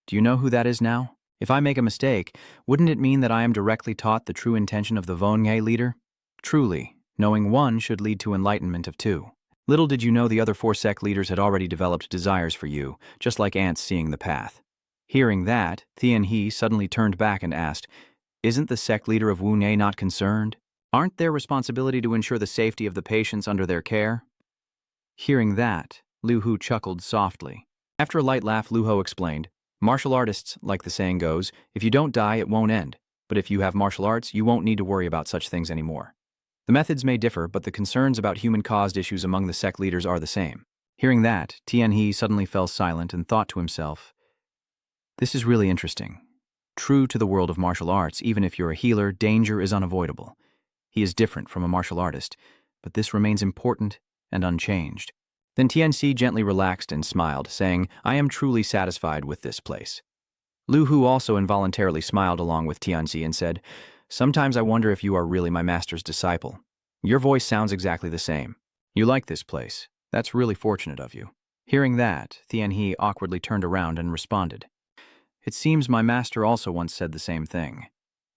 Do you know who that is now? If I make a mistake, wouldn't it mean that I am directly taught the true intention of the Vonye leader? Truly, knowing one should lead to enlightenment of two. Little did you know the other 4 sect leaders had already developed desires for you, just like ants seeing the path. Hearing that, Tian He suddenly turned back and asked, Isn't the sect leader of Wu Nei not concerned? Aren't their responsibility to ensure the safety of the patients under their care? Hearing that, Liu Hu chuckled softly. After a light laugh, Liu Ho explained, Martial artists, like the saying goes, if you don't die, it won't end. But if you have martial arts, you won't need to worry about such things anymore. The methods may differ, but the concerns about human-caused issues among the sect leaders are the same. Hearing that, Tian He suddenly fell silent and thought to himself, This is really interesting. True to the world of martial arts, even if you're a healer, danger is unavoidable. He is different from a martial artist, but this remains important and unchanged. Then Tianxi gently relaxed and smiled, saying, I am truly satisfied with this place. Liu Hu also involuntarily smiled along with Tianxi and said, Sometimes I wonder if you are really my master's disciple. Your voice sounds exactly the same. You like this place. That's really fortunate of you. Hearing that, Tianhe awkwardly turned around and responded. It seems my master also once said the same thing.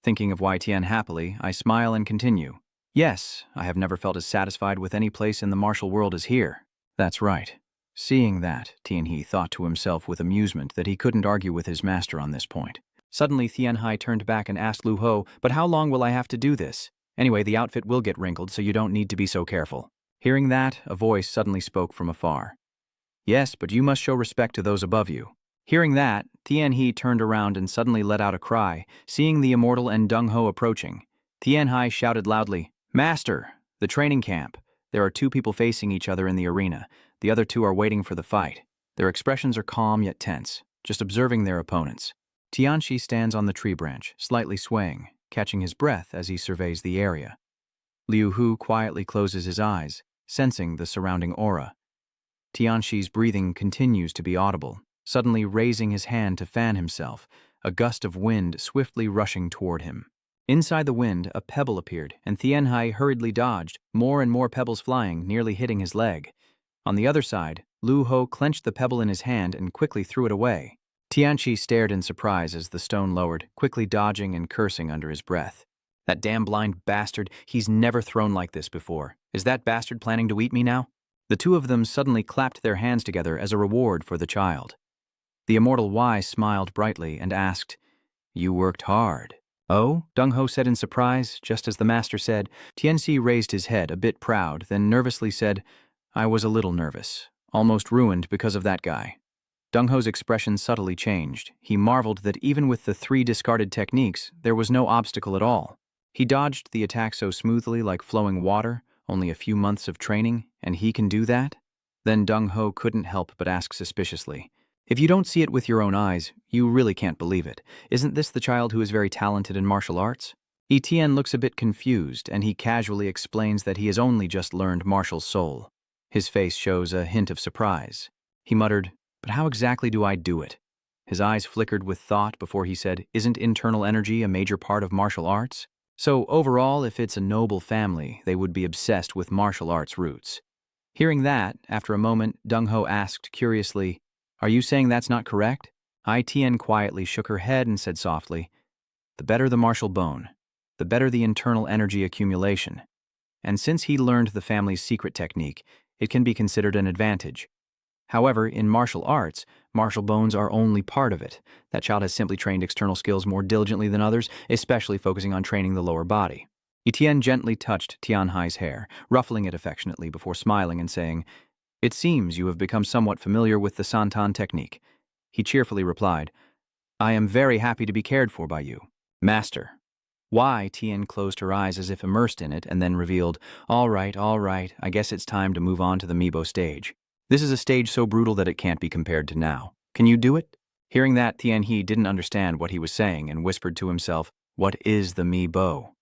Thinking of Wei Tian happily, I smile and continue. Yes, I have never felt as satisfied with any place in the martial world as here. That's right. Seeing that, Tianhe thought to himself with amusement that he couldn't argue with his master on this point. Suddenly, Tianhe turned back and asked Lu Ho, but how long will I have to do this? Anyway, the outfit will get wrinkled, so you don't need to be so careful. Hearing that, a voice suddenly spoke from afar. Yes, but you must show respect to those above you. Hearing that, Tianhe turned around and suddenly let out a cry, seeing the immortal and Deng Ho approaching. Tianhe shouted loudly, Master! The training camp. There are two people facing each other in the arena. The other two are waiting for the fight. Their expressions are calm yet tense, just observing their opponents. Tianshi stands on the tree branch, slightly swaying, catching his breath as he surveys the area. Liu Hu quietly closes his eyes, sensing the surrounding aura. Tianshi's breathing continues to be audible, suddenly raising his hand to fan himself, a gust of wind swiftly rushing toward him. Inside the wind, a pebble appeared, and Tianhe hurriedly dodged, more and more pebbles flying, nearly hitting his leg. On the other side, Lu Ho clenched the pebble in his hand and quickly threw it away. Tianshi stared in surprise as the stone lowered, quickly dodging and cursing under his breath. That damn blind bastard, he's never thrown like this before. Is that bastard planning to eat me now? The two of them suddenly clapped their hands together as a reward for the child. The immortal Wei smiled brightly and asked, You worked hard. Oh? Deng Ho said in surprise, just as the master said. Tianxi raised his head, a bit proud, then nervously said, I was a little nervous, almost ruined because of that guy. Deng Ho's expression subtly changed. He marveled that even with the 3 discarded techniques, there was no obstacle at all. He dodged the attack so smoothly like flowing water, only a few months of training, and he can do that? Then Deng Ho couldn't help but ask suspiciously, If you don't see it with your own eyes, you really can't believe it. Isn't this the child who is very talented in martial arts? Etienne looks a bit confused, and he casually explains that he has only just learned martial soul. His face shows a hint of surprise. He muttered, But how exactly do I do it? His eyes flickered with thought before he said, Isn't internal energy a major part of martial arts? So overall, if it's a noble family, they would be obsessed with martial arts roots. Hearing that, after a moment, Deng Ho asked curiously, Are you saying that's not correct? Tien quietly shook her head and said softly, The better the martial bone, the better the internal energy accumulation. And since he learned the family's secret technique, it can be considered an advantage. However, in martial arts, martial bones are only part of it. That child has simply trained external skills more diligently than others, especially focusing on training the lower body. Etienne gently touched Tianhai's hair, ruffling it affectionately before smiling and saying, It seems you have become somewhat familiar with the Santan technique. He cheerfully replied, I am very happy to be cared for by you, Master. Why? Tian closed her eyes as if immersed in it and then revealed, all right, I guess it's time to move on to the Mibo stage. This is a stage so brutal that it can't be compared to now. Can you do it? Hearing that, Tianhe didn't understand what he was saying and whispered to himself, What is the Mibo?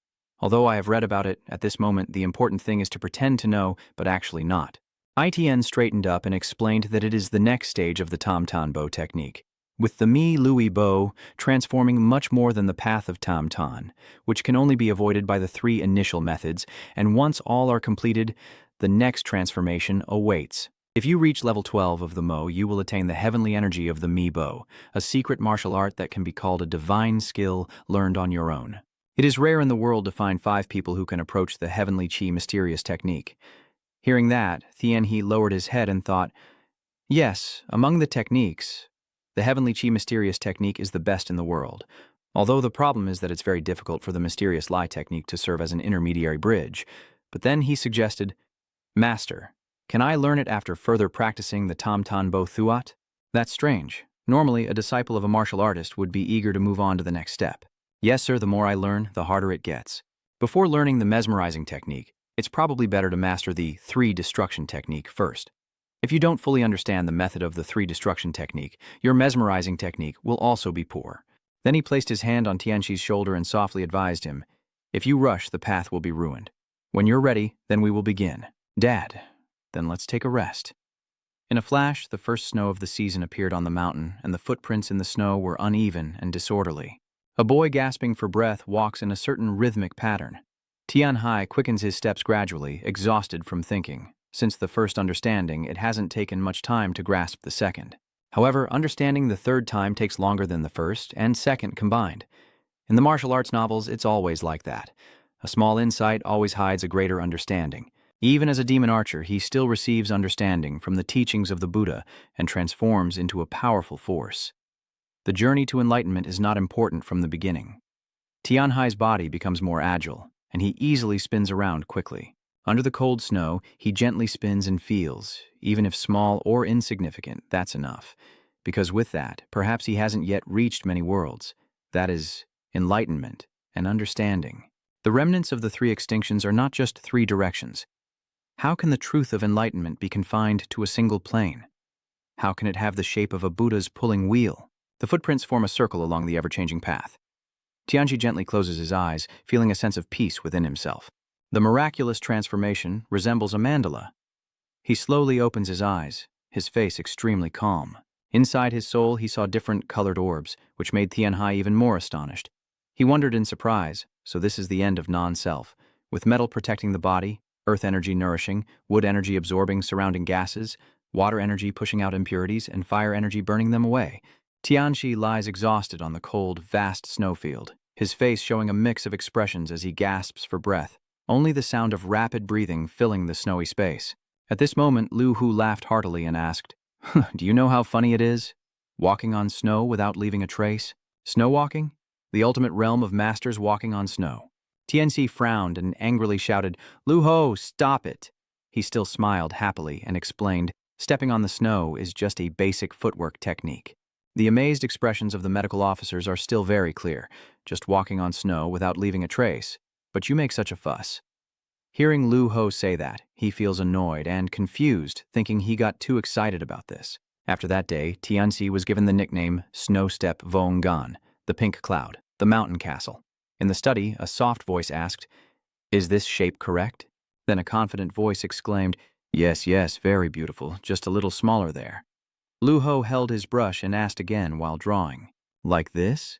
Although I have read about it, at this moment the important thing is to pretend to know, but actually not. Itien straightened up and explained that it is the next stage of the Tam Tan Bo technique, with the Mi Lui Bo transforming much more than the path of Tam Tan, which can only be avoided by the 3 initial methods, and once all are completed, the next transformation awaits. If you reach level 12 of the Mo, you will attain the heavenly energy of the Mi Bo, a secret martial art that can be called a divine skill learned on your own. It is rare in the world to find 5 people who can approach the heavenly Qi mysterious technique. Hearing that, Tianhe lowered his head and thought, Yes, among the techniques, the heavenly Qi mysterious technique is the best in the world, although the problem is that it's very difficult for the mysterious Lai technique to serve as an intermediary bridge. But then he suggested, Master, can I learn it after further practicing the Tam Tan Bo Thuat? That's strange. Normally, a disciple of a martial artist would be eager to move on to the next step. Yes, sir, the more I learn, the harder it gets. Before learning the mesmerizing technique, it's probably better to master the 3 destruction technique first. If you don't fully understand the method of the 3 destruction technique, your mesmerizing technique will also be poor. Then he placed his hand on Tianxi's shoulder and softly advised him, If you rush, the path will be ruined. When you're ready, then we will begin. Dad, then let's take a rest. In a flash, the first snow of the season appeared on the mountain, and the footprints in the snow were uneven and disorderly. A boy gasping for breath walks in a certain rhythmic pattern. Tianhai quickens his steps gradually, exhausted from thinking. Since the first understanding, it hasn't taken much time to grasp the second. However, understanding the third time takes longer than the first and second combined. In the martial arts novels, it's always like that. A small insight always hides a greater understanding. Even as a demon archer, he still receives understanding from the teachings of the Buddha and transforms into a powerful force. The journey to enlightenment is not important from the beginning. Tianhai's body becomes more agile, and he easily spins around quickly. Under the cold snow, he gently spins and feels. Even if small or insignificant, that's enough. Because with that, perhaps he hasn't yet reached many worlds. That is, enlightenment and understanding. The remnants of the three extinctions are not just three directions. How can the truth of enlightenment be confined to a single plane? How can it have the shape of a Buddha's pulling wheel? The footprints form a circle along the ever-changing path. Tianji gently closes his eyes, feeling a sense of peace within himself. The miraculous transformation resembles a mandala. He slowly opens his eyes, his face extremely calm. Inside his soul, he saw different colored orbs, which made Tianhai even more astonished. He wondered in surprise, so this is the end of non-self, with metal protecting the body, earth energy nourishing, wood energy absorbing surrounding gases, water energy pushing out impurities, and fire energy burning them away. Tianxi lies exhausted on the cold, vast snowfield, his face showing a mix of expressions as he gasps for breath, only the sound of rapid breathing filling the snowy space. At this moment, Lu Hu laughed heartily and asked, "Do you know how funny it is? Walking on snow without leaving a trace? Snow walking? The ultimate realm of masters walking on snow." Tianxi frowned and angrily shouted, "Lu Ho, stop it!" He still smiled happily and explained, "Stepping on the snow is just a basic footwork technique." The amazed expressions of the medical officers are still very clear, just walking on snow without leaving a trace. But you make such a fuss. Hearing Lu Ho say that, he feels annoyed and confused, thinking he got too excited about this. After that day, Tianxi was given the nickname Snow Step Vonggan, the pink cloud, the mountain castle. In the study, a soft voice asked, "Is this shape correct?" Then a confident voice exclaimed, "Yes, yes, very beautiful, just a little smaller there." Lu Ho held his brush and asked again while drawing, "Like this?"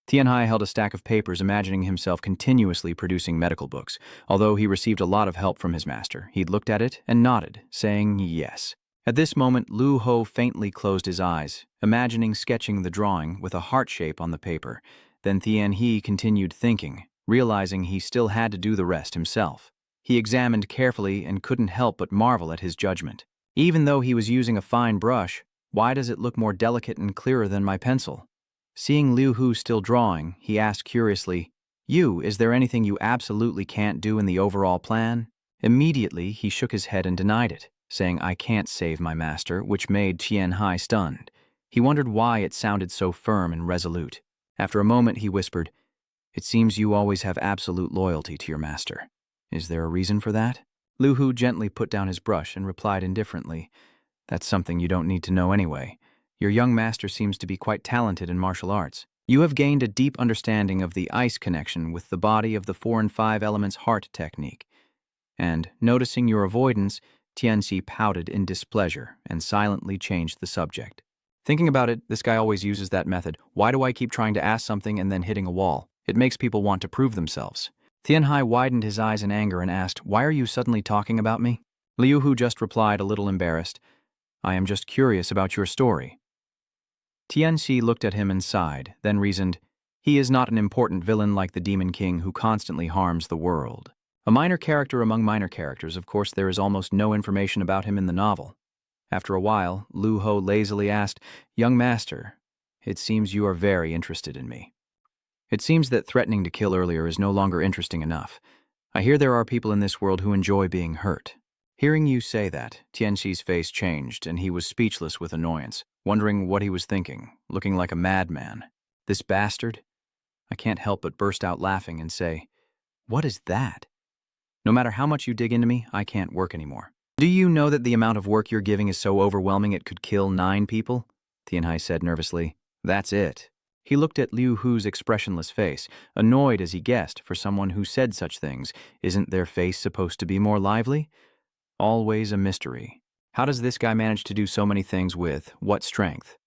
Tianhai held a stack of papers, imagining himself continuously producing medical books. Although he received a lot of help from his master, he'd looked at it and nodded, saying yes. At this moment, Lu Ho faintly closed his eyes, imagining sketching the drawing with a heart shape on the paper. Then Tianhe continued thinking, realizing he still had to do the rest himself. He examined carefully and couldn't help but marvel at his judgment. Even though he was using a fine brush, why does it look more delicate and clearer than my pencil? Seeing Liu Hu still drawing, he asked curiously, is there anything you absolutely can't do in the overall plan?" Immediately, he shook his head and denied it, saying, "I can't save my master," which made Tianhai stunned. He wondered why it sounded so firm and resolute. After a moment, he whispered, "It seems you always have absolute loyalty to your master. Is there a reason for that?" Liu Hu gently put down his brush and replied indifferently, "That's something you don't need to know anyway. Your young master seems to be quite talented in martial arts. You have gained a deep understanding of the ice connection with the body of the 4 and 5 elements heart technique." And, noticing your avoidance, Tianxi pouted in displeasure and silently changed the subject. Thinking about it, this guy always uses that method. Why do I keep trying to ask something and then hitting a wall? It makes people want to prove themselves. Tianhai widened his eyes in anger and asked, "Why are you suddenly talking about me?" Liu Hu just replied, a little embarrassed, "I am just curious about your story." Tianxi looked at him and sighed, then reasoned, "He is not an important villain like the Demon King who constantly harms the world. A minor character among minor characters, of course there is almost no information about him in the novel." After a while, Lu Ho lazily asked, "Young master, it seems you are very interested in me. It seems that threatening to kill earlier is no longer interesting enough. I hear there are people in this world who enjoy being hurt." Hearing you say that, Tianxi's face changed and he was speechless with annoyance, wondering what he was thinking, looking like a madman. This bastard? I can't help but burst out laughing and say, "What is that? No matter how much you dig into me, I can't work anymore. Do you know that the amount of work you're giving is so overwhelming it could kill 9 people? Tianhai said nervously. "That's it." He looked at Liu Hu's expressionless face, annoyed as he guessed for someone who said such things. Isn't their face supposed to be more lively? Always a mystery. How does this guy manage to do so many things with what strength?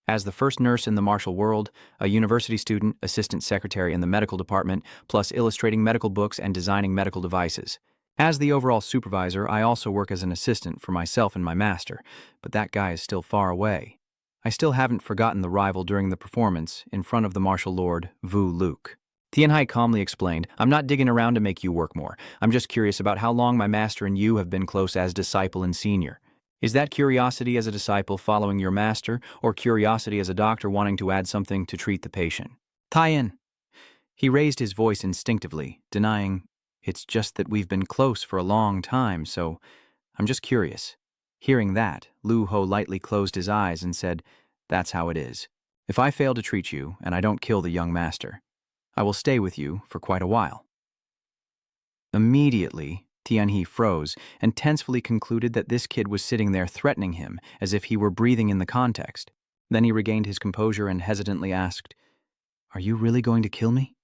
As the first nurse in the martial world, a university student, assistant secretary in the medical department, plus illustrating medical books and designing medical devices, As the overall supervisor, I also work as an assistant for myself and my master, but that guy is still far away. I still haven't forgotten the rival during the performance in front of the martial lord, Vu Luke. Tianhai calmly explained, I'm not digging around to make you work more. I'm just curious about how long my master and you have been close as disciple and senior. Is that curiosity as a disciple following your master, or curiosity as a doctor wanting to add something to treat the patient? Taiyan. He raised his voice instinctively, denying, it's just that we've been close for a long time, so I'm just curious. Hearing that, Lu Ho lightly closed his eyes and said, that's how it is. If I fail to treat you and I don't kill the young master, I will stay with you for quite a while. Immediately, Tianhe froze and tensely concluded that this kid was sitting there threatening him as if he were breathing in the context. Then he regained his composure and hesitantly asked, are you really going to kill me?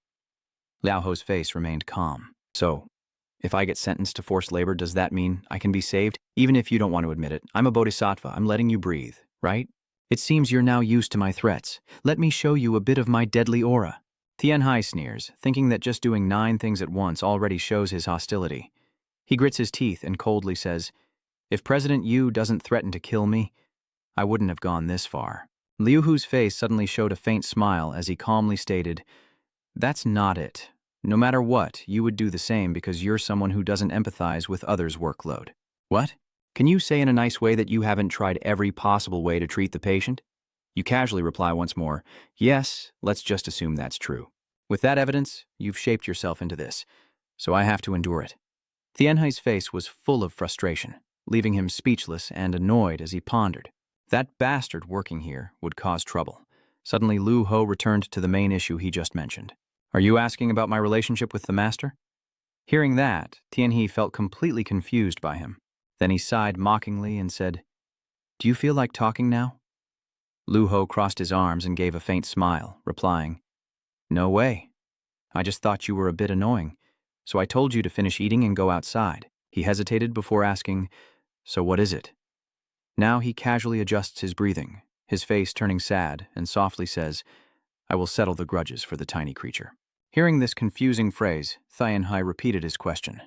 Liao Ho's face remained calm. So, if I get sentenced to forced labor, does that mean I can be saved? Even if you don't want to admit it, I'm a bodhisattva. I'm letting you breathe, right? It seems you're now used to my threats. Let me show you a bit of my deadly aura. Tianhai sneers, thinking that just doing 9 things at once already shows his hostility. He grits his teeth and coldly says, if President Yu doesn't threaten to kill me, I wouldn't have gone this far. Liu Hu's face suddenly showed a faint smile as he calmly stated, that's not it. No matter what, you would do the same because you're someone who doesn't empathize with others' workload. What? Can you say in a nice way that you haven't tried every possible way to treat the patient? You casually reply once more, yes, let's just assume that's true. With that evidence, you've shaped yourself into this, so I have to endure it. Tianhai's face was full of frustration, leaving him speechless and annoyed as he pondered. That bastard working here would cause trouble. Suddenly, Lu Ho returned to the main issue he just mentioned. Are you asking about my relationship with the master? Hearing that, Tianhe felt completely confused by him. Then he sighed mockingly and said, do you feel like talking now? Lu Ho crossed his arms and gave a faint smile, replying, no way. I just thought you were a bit annoying, so I told you to finish eating and go outside. He hesitated before asking, so what is it? Now he casually adjusts his breathing, his face turning sad, and softly says, I will settle the grudges for the tiny creature. Hearing this confusing phrase, Tianhai repeated his question.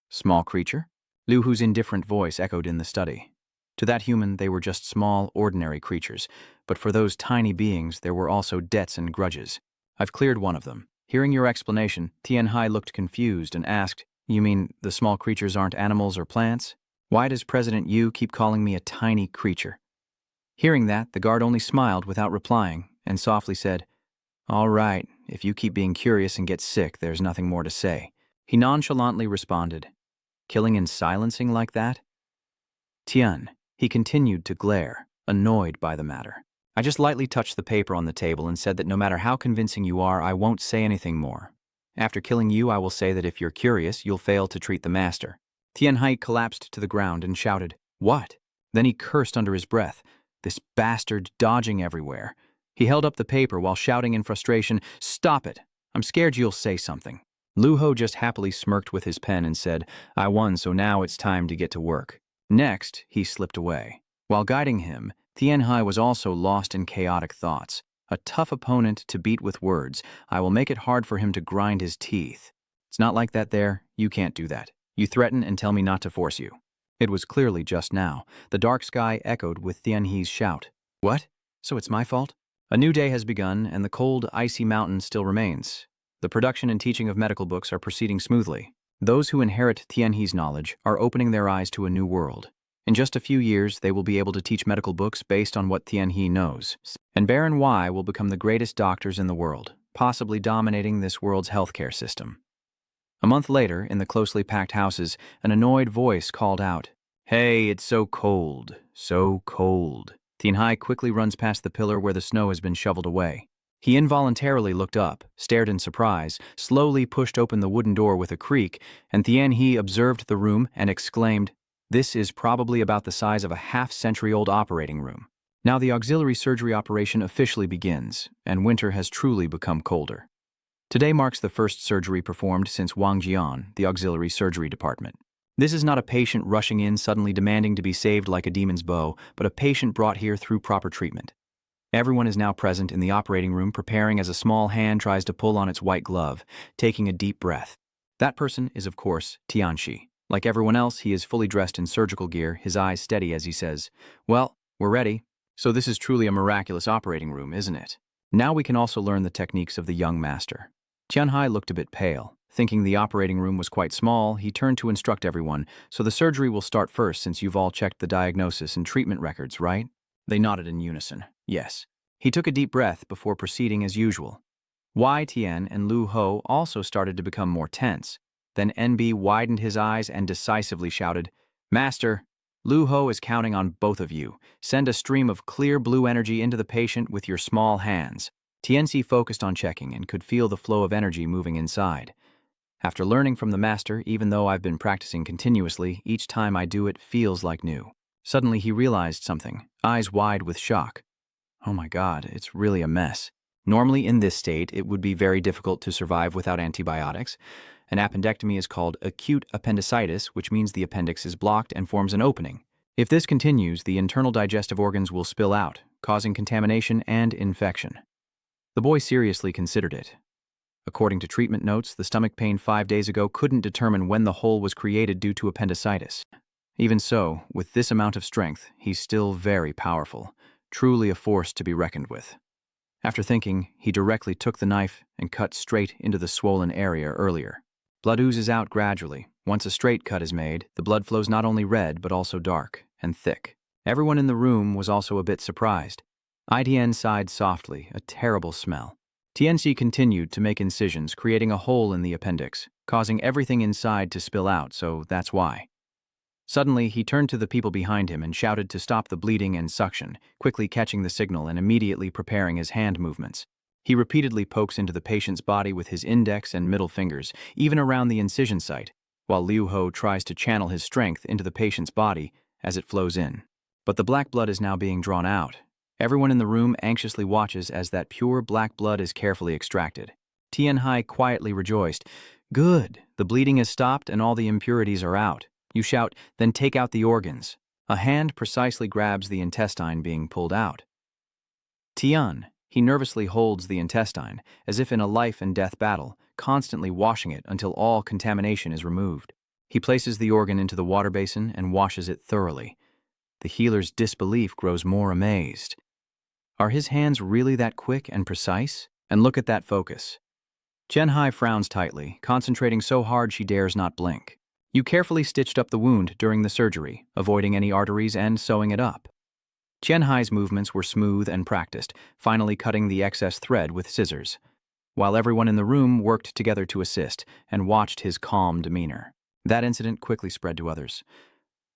Small creature? Liu Hu's indifferent voice echoed in the study. To that human, they were just small, ordinary creatures, but for those tiny beings, there were also debts and grudges. I've cleared one of them. Hearing your explanation, Tianhai looked confused and asked, you mean the small creatures aren't animals or plants? Why does President Yu keep calling me a tiny creature? Hearing that, the guard only smiled without replying and softly said, all right, if you keep being curious and get sick, there's nothing more to say. He nonchalantly responded, killing and silencing like that? Tian, he continued to glare, annoyed by the matter. I just lightly touched the paper on the table and said that no matter how convincing you are, I won't say anything more. After killing you, I will say that if you're curious, you'll fail to treat the master. Tianhai collapsed to the ground and shouted, what? Then he cursed under his breath, this bastard dodging everywhere. He held up the paper while shouting in frustration, stop it! I'm scared you'll say something. Lu Ho just happily smirked with his pen and said, I won, so now it's time to get to work. Next, he slipped away. While guiding him, Tianhai was also lost in chaotic thoughts. A tough opponent to beat with words. I will make it hard for him to grind his teeth. It's not like that there. You can't do that. You threaten and tell me not to force you. It was clearly just now. The dark sky echoed with Tianhe's shout. What? So it's my fault? A new day has begun, and the cold, icy mountain still remains. The production and teaching of medical books are proceeding smoothly. Those who inherit Tianhe's knowledge are opening their eyes to a new world. In just a few years, they will be able to teach medical books based on what Tianhe knows. And Baron Y will become the greatest doctors in the world, possibly dominating this world's healthcare system. A month later, in the closely packed houses, an annoyed voice called out, hey, it's so cold, so cold. Tianhai quickly runs past the pillar where the snow has been shoveled away. He involuntarily looked up, stared in surprise, slowly pushed open the wooden door with a creak, and Tianhe observed the room and exclaimed, this is probably about the size of a half-century-old operating room. Now the auxiliary surgery operation officially begins, and winter has truly become colder. Today marks the first surgery performed since Wangjian, the auxiliary surgery department. This is not a patient rushing in suddenly demanding to be saved like a demon's bow, but a patient brought here through proper treatment. Everyone is now present in the operating room preparing as a small hand tries to pull on its white glove, taking a deep breath. That person is, of course, Tianxi. Like everyone else, he is fully dressed in surgical gear, his eyes steady as he says, "Well, we're ready. So this is truly a miraculous operating room, isn't it? Now we can also learn the techniques of the young master." Tianhai looked a bit pale. Thinking the operating room was quite small, he turned to instruct everyone, "So the surgery will start first since you've all checked the diagnosis and treatment records, right?" They nodded in unison. Yes. He took a deep breath before proceeding as usual. Wei Tian and Lu Ho also started to become more tense. Then NB widened his eyes and decisively shouted, "Master, Lu Ho is counting on both of you. Send a stream of clear blue energy into the patient with your small hands." Tianxi focused on checking and could feel the flow of energy moving inside. After learning from the master, even though I've been practicing continuously, each time I do it feels like new. Suddenly he realized something, eyes wide with shock. Oh my God, it's really a mess. Normally in this state, it would be very difficult to survive without antibiotics. An appendectomy is called acute appendicitis, which means the appendix is blocked and forms an opening. If this continues, the internal digestive organs will spill out, causing contamination and infection. The boy seriously considered it. According to treatment notes, the stomach pain 5 days ago couldn't determine when the hole was created due to appendicitis. Even so, with this amount of strength, he's still very powerful, truly a force to be reckoned with. After thinking, he directly took the knife and cut straight into the swollen area earlier. Blood oozes out gradually. Once a straight cut is made, the blood flows not only red but also dark and thick. Everyone in the room was also a bit surprised. ITN sighed softly, a terrible smell. Tianxi continued to make incisions, creating a hole in the appendix, causing everything inside to spill out, so that's why. Suddenly, he turned to the people behind him and shouted to stop the bleeding and suction, quickly catching the signal and immediately preparing his hand movements. He repeatedly pokes into the patient's body with his index and middle fingers, even around the incision site, while Liu Ho tries to channel his strength into the patient's body as it flows in. But the black blood is now being drawn out. Everyone in the room anxiously watches as that pure black blood is carefully extracted. Tianhai quietly rejoiced. "Good, the bleeding has stopped and all the impurities are out." You shout, "Then take out the organs." A hand precisely grabs the intestine being pulled out. Tian, he nervously holds the intestine, as if in a life and death battle, constantly washing it until all contamination is removed. He places the organ into the water basin and washes it thoroughly. The healer's disbelief grows more amazed. Are his hands really that quick and precise? And look at that focus. Tianhai frowns tightly, concentrating so hard she dares not blink. You carefully stitched up the wound during the surgery, avoiding any arteries and sewing it up. Tianhai's movements were smooth and practiced, finally cutting the excess thread with scissors, while everyone in the room worked together to assist and watched his calm demeanor. That incident quickly spread to others.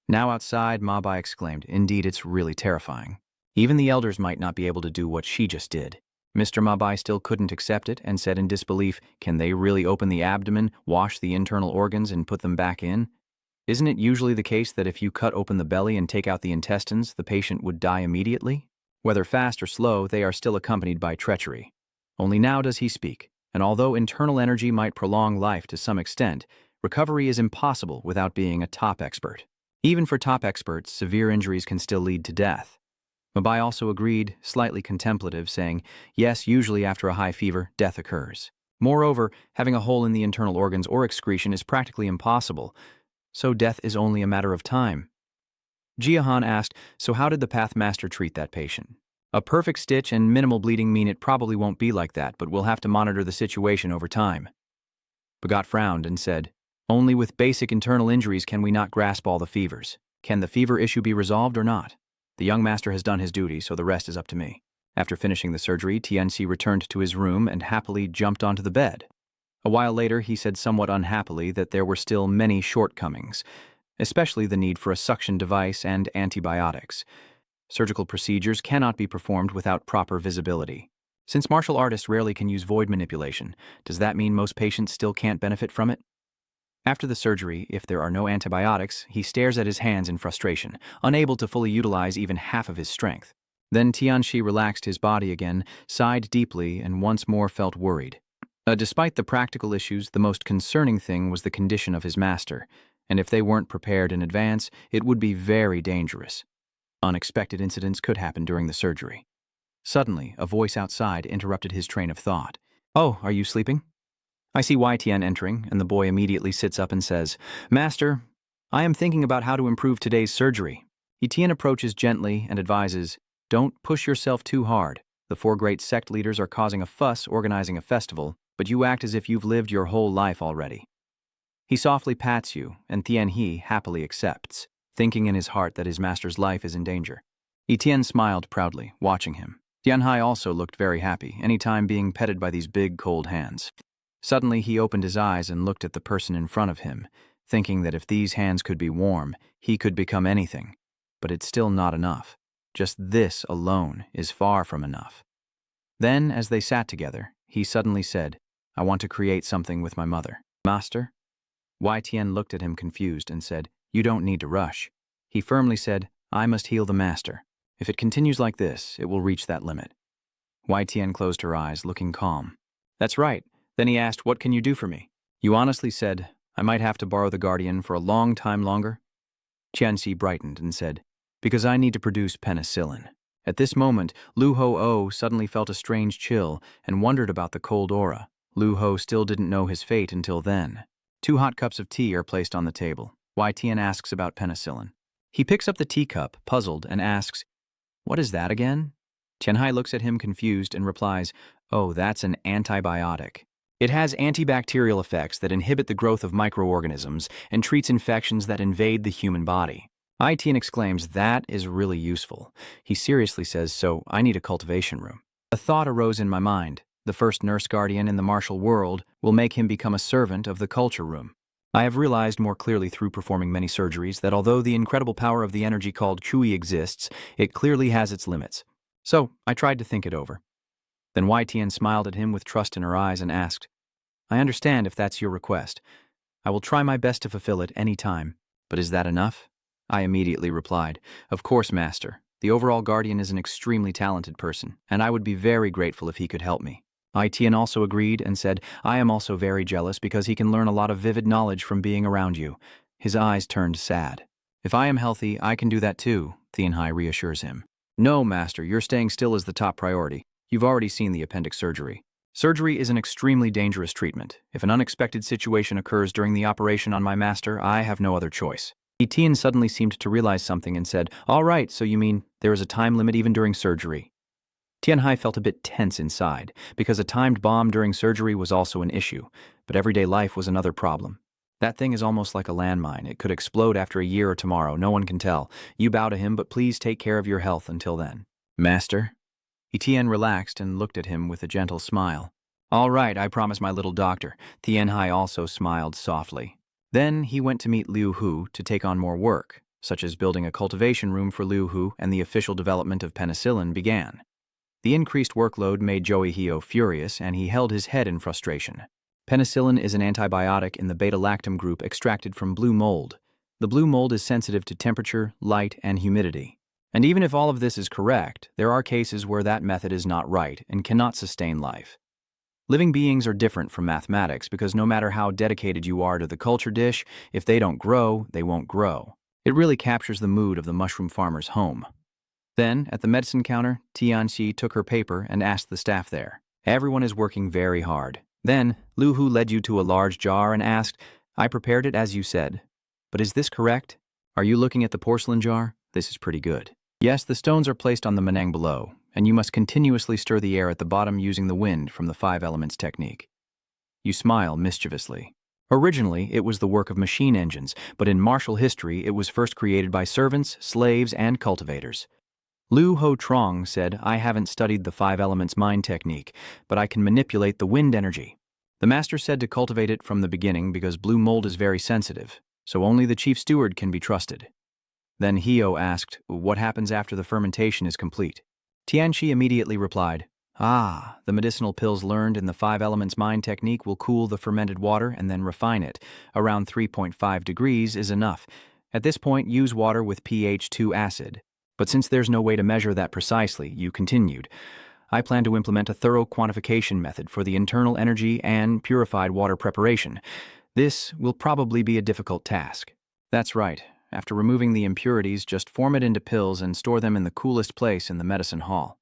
Now outside, Ma Bai exclaimed, "Indeed, it's really terrifying. Even the elders might not be able to do what she just did." Mr. Mabai still couldn't accept it and said in disbelief, "Can they really open the abdomen, wash the internal organs, and put them back in? Isn't it usually the case that if you cut open the belly and take out the intestines, the patient would die immediately? Whether fast or slow, they are still accompanied by treachery. Only now does he speak, and although internal energy might prolong life to some extent, recovery is impossible without being a top expert. Even for top experts, severe injuries can still lead to death." Mabai also agreed, slightly contemplative, saying, "Yes, usually after a high fever, death occurs. Moreover, having a hole in the internal organs or excretion is practically impossible, so death is only a matter of time." Jiahan asked, "So how did the Pathmaster treat that patient?" "A perfect stitch and minimal bleeding mean it probably won't be like that, but we'll have to monitor the situation over time." Bhagat frowned and said, "Only with basic internal injuries can we not grasp all the fevers. Can the fever issue be resolved or not? The young master has done his duty, so the rest is up to me." After finishing the surgery, Tianxi returned to his room and happily jumped onto the bed. A while later, he said somewhat unhappily that there were still many shortcomings, especially the need for a suction device and antibiotics. Surgical procedures cannot be performed without proper visibility. Since martial artists rarely can use void manipulation, does that mean most patients still can't benefit from it? After the surgery, if there are no antibiotics, he stares at his hands in frustration, unable to fully utilize even half of his strength. Then Tianxi relaxed his body again, sighed deeply, and once more felt worried. Despite the practical issues, the most concerning thing was the condition of his master, and if they weren't prepared in advance, it would be very dangerous. Unexpected incidents could happen during the surgery. Suddenly, a voice outside interrupted his train of thought. "Oh, are you sleeping?" I see Wei Tian entering, and the boy immediately sits up and says, "Master, I am thinking about how to improve today's surgery. Etienne approaches gently and advises, don't push yourself too hard. The four great sect leaders are causing a fuss organizing a festival, but you act as if you've lived your whole life already. He softly pats you, and Tianhe happily accepts, thinking in his heart that his master's life is in danger. Etienne smiled proudly, watching him. Tianhe also looked very happy, any time being petted by these big, cold hands. Suddenly he opened his eyes and looked at the person in front of him, thinking that if these hands could be warm, he could become anything. But it's still not enough. Just this alone is far from enough. Then, as they sat together, he suddenly said, I want to create something with my mother. Master? Tian looked at him confused and said, you don't need to rush. He firmly said, I must heal the master. If it continues like this, it will reach that limit. Tian closed her eyes, looking calm. That's right. Then he asked, what can you do for me? You honestly said, I might have to borrow the Guardian for a long time longer? Qianxi brightened and said, because I need to produce penicillin. At this moment, Lu Ho suddenly felt a strange chill and wondered about the cold aura. Lu Ho still didn't know his fate until then. 2 hot cups of tea are placed on the table. Tian asks about penicillin. He picks up the teacup, puzzled, and asks, what is that again? Tianhe looks at him confused and replies, oh, that's an antibiotic. It has antibacterial effects that inhibit the growth of microorganisms and treats infections that invade the human body. Tian exclaims, that is really useful. He seriously says, so I need a cultivation room. A thought arose in my mind. The first nurse guardian in the martial world will make him become a servant of the culture room. I have realized more clearly through performing many surgeries that although the incredible power of the energy called Qi exists, it clearly has its limits. So I tried to think it over. Then Tian smiled at him with trust in her eyes and asked, I understand if that's your request. I will try my best to fulfill it any time. But is that enough? I immediately replied, of course, Master. The overall guardian is an extremely talented person, and I would be very grateful if he could help me. Tian also agreed and said, I am also very jealous because he can learn a lot of vivid knowledge from being around you. His eyes turned sad. If I am healthy, I can do that too, Tianhe reassures him. No, Master, your staying still is the top priority. You've already seen the appendix surgery. Surgery is an extremely dangerous treatment. If an unexpected situation occurs during the operation on my master, I have no other choice. Tian suddenly seemed to realize something and said, all right, so you mean there is a time limit even during surgery? Tianhe felt a bit tense inside, because a timed bomb during surgery was also an issue, but everyday life was another problem. That thing is almost like a landmine. It could explode after a year or tomorrow, no one can tell. You bow to him, but please take care of your health until then. Master? Etienne relaxed and looked at him with a gentle smile. All right, I promise, my little doctor. Tianhe also smiled softly. Then he went to meet Liu Hu to take on more work, such as building a cultivation room for Liu Hu, and the official development of penicillin began. The increased workload made Joey Hio furious, and he held his head in frustration. Penicillin is an antibiotic in the beta-lactam group extracted from blue mold. The blue mold is sensitive to temperature, light, and humidity. And even if all of this is correct, there are cases where that method is not right and cannot sustain life. Living beings are different from mathematics because no matter how dedicated you are to the culture dish, if they don't grow, they won't grow. It really captures the mood of the mushroom farmer's home. Then, at the medicine counter, Tianxi took her paper and asked the staff there. Everyone is working very hard. Then, Lu Hu led you to a large jar and asked, I prepared it as you said. But is this correct? Are you looking at the porcelain jar? This is pretty good. Yes, the stones are placed on the menang below, and you must continuously stir the air at the bottom using the wind from the 5 elements technique. You smile mischievously. Originally, it was the work of machine engines, but in martial history, it was first created by servants, slaves, and cultivators. Lu Ho Trong said, I haven't studied the 5 elements mind technique, but I can manipulate the wind energy. The master said to cultivate it from the beginning because blue mold is very sensitive, so only the chief steward can be trusted. Then Hio asked, what happens after the fermentation is complete? Tianxi immediately replied, the medicinal pills learned in the 5 elements mind technique will cool the fermented water and then refine it. Around 3.5 degrees is enough. At this point, use water with pH 2 acid. But since there's no way to measure that precisely, you continued, I plan to implement a thorough quantification method for the internal energy and purified water preparation. This will probably be a difficult task. That's right. After removing the impurities, just form it into pills and store them in the coolest place in the medicine hall.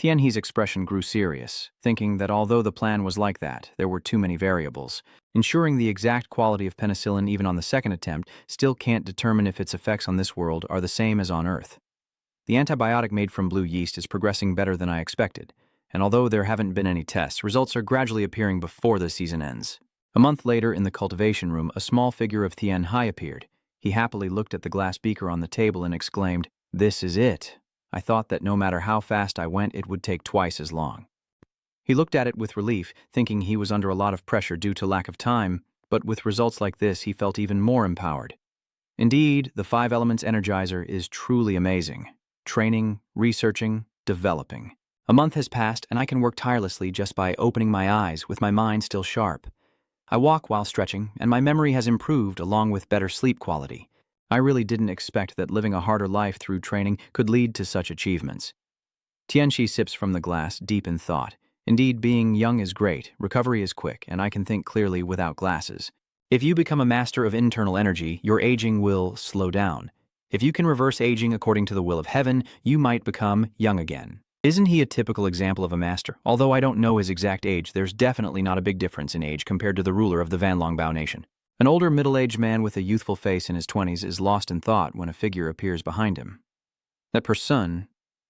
Tianhe's expression grew serious, thinking that although the plan was like that, there were too many variables. Ensuring the exact quality of penicillin even on the second attempt still can't determine if its effects on this world are the same as on Earth. The antibiotic made from blue yeast is progressing better than I expected, and although there haven't been any tests, results are gradually appearing before the season ends. A month later, in the cultivation room, a small figure of Tianhe appeared. He happily looked at the glass beaker on the table and exclaimed, "This is it. I thought that no matter how fast I went, it would take twice as long." He looked at it with relief, thinking he was under a lot of pressure due to lack of time, but with results like this, he felt even more empowered. Indeed, the 5 Elements Energizer is truly amazing. Training, researching, developing. A month has passed, and I can work tirelessly just by opening my eyes, with my mind still sharp. I walk while stretching, and my memory has improved along with better sleep quality. I really didn't expect that living a harder life through training could lead to such achievements. Tianxi sips from the glass, deep in thought. Indeed, being young is great, recovery is quick, and I can think clearly without glasses. If you become a master of internal energy, your aging will slow down. If you can reverse aging according to the will of heaven, you might become young again. Isn't he a typical example of a master? Although I don't know his exact age, there's definitely not a big difference in age compared to the ruler of the Van Longbao nation. An older middle-aged man with a youthful face in his 20s is lost in thought when a figure appears behind him. That person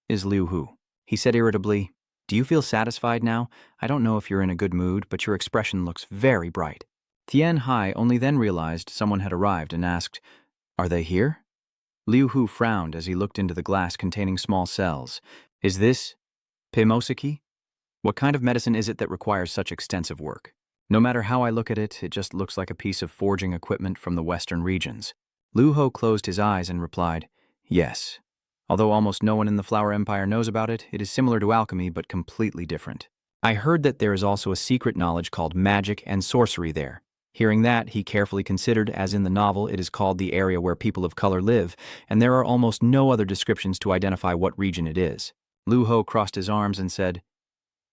is Liu Hu. He said irritably, "Do you feel satisfied now? I don't know if you're in a good mood, but your expression looks very bright." Tianhe only then realized someone had arrived and asked, "Are they here?" Liu Hu frowned as he looked into the glass containing small cells. "Is this Pimosiki? What kind of medicine is it that requires such extensive work? No matter how I look at it, it just looks like a piece of forging equipment from the western regions." Liu Hu closed his eyes and replied, "Yes. Although almost no one in the Flower Empire knows about it, it is similar to alchemy but completely different. I heard that there is also a secret knowledge called magic and sorcery there." Hearing that, he carefully considered, as in the novel it is called the area where people of color live, and there are almost no other descriptions to identify what region it is. Liu Hu crossed his arms and said,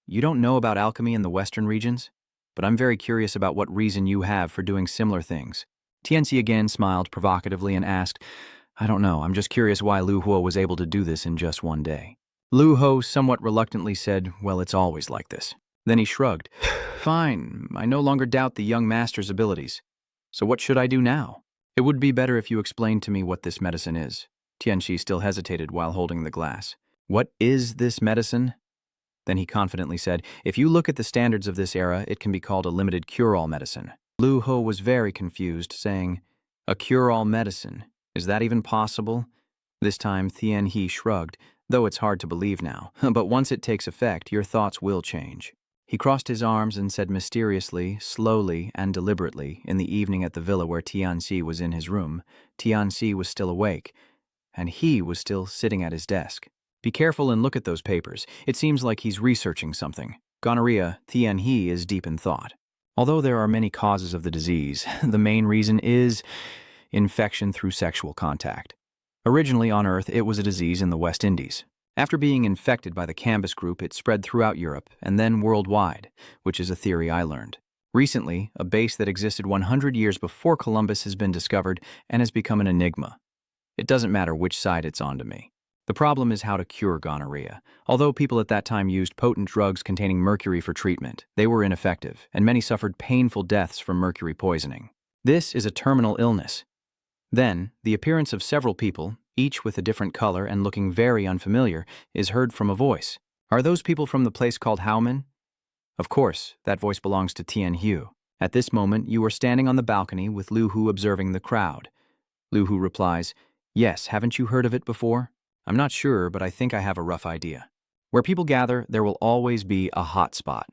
"You don't know about alchemy in the western regions? But I'm very curious about what reason you have for doing similar things." Tianxi again smiled provocatively and asked, "I don't know, I'm just curious why Liu Hu was able to do this in just one day." Liu Hu somewhat reluctantly said, "Well, it's always like this." Then he shrugged. "Fine, I no longer doubt the young master's abilities. So what should I do now?" "It would be better if you explained to me what this medicine is." Tianxi still hesitated while holding the glass. "What is this medicine?" Then he confidently said, "If you look at the standards of this era, it can be called a limited cure-all medicine." Liu Hu was very confused, saying, "A cure-all medicine? Is that even possible?" This time, Tianhe shrugged, though it's hard to believe now. "But once it takes effect, your thoughts will change." He crossed his arms and said mysteriously, slowly, and deliberately, in the evening at the villa where Tianxi was in his room, Tianxi was still awake, and he was still sitting at his desk. "Be careful and look at those papers. It seems like he's researching something. Gonorrhea, Tianhe is deep in thought. Although there are many causes of the disease, the main reason is infection through sexual contact. Originally on Earth, it was a disease in the West Indies. After being infected by the Cambus group, it spread throughout Europe and then worldwide, which is a theory I learned. Recently, a base that existed 100 years before Columbus has been discovered and has become an enigma. It doesn't matter which side it's on to me. The problem is how to cure gonorrhea. Although people at that time used potent drugs containing mercury for treatment, they were ineffective, and many suffered painful deaths from mercury poisoning. This is a terminal illness. Then, the appearance of several people, each with a different color and looking very unfamiliar, is heard from a voice. Are those people from the place called Haomen? Of course, that voice belongs to Tianhe. At this moment, you are standing on the balcony with Liu Hu observing the crowd. Liu Hu replies, "Yes, haven't you heard of it before?" "I'm not sure, but I think I have a rough idea. Where people gather, there will always be a hot spot.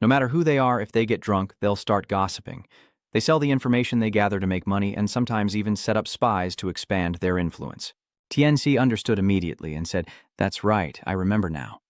No matter who they are, if they get drunk, they'll start gossiping. They sell the information they gather to make money and sometimes even set up spies to expand their influence." Tianxi understood immediately and said, "That's right, I remember now.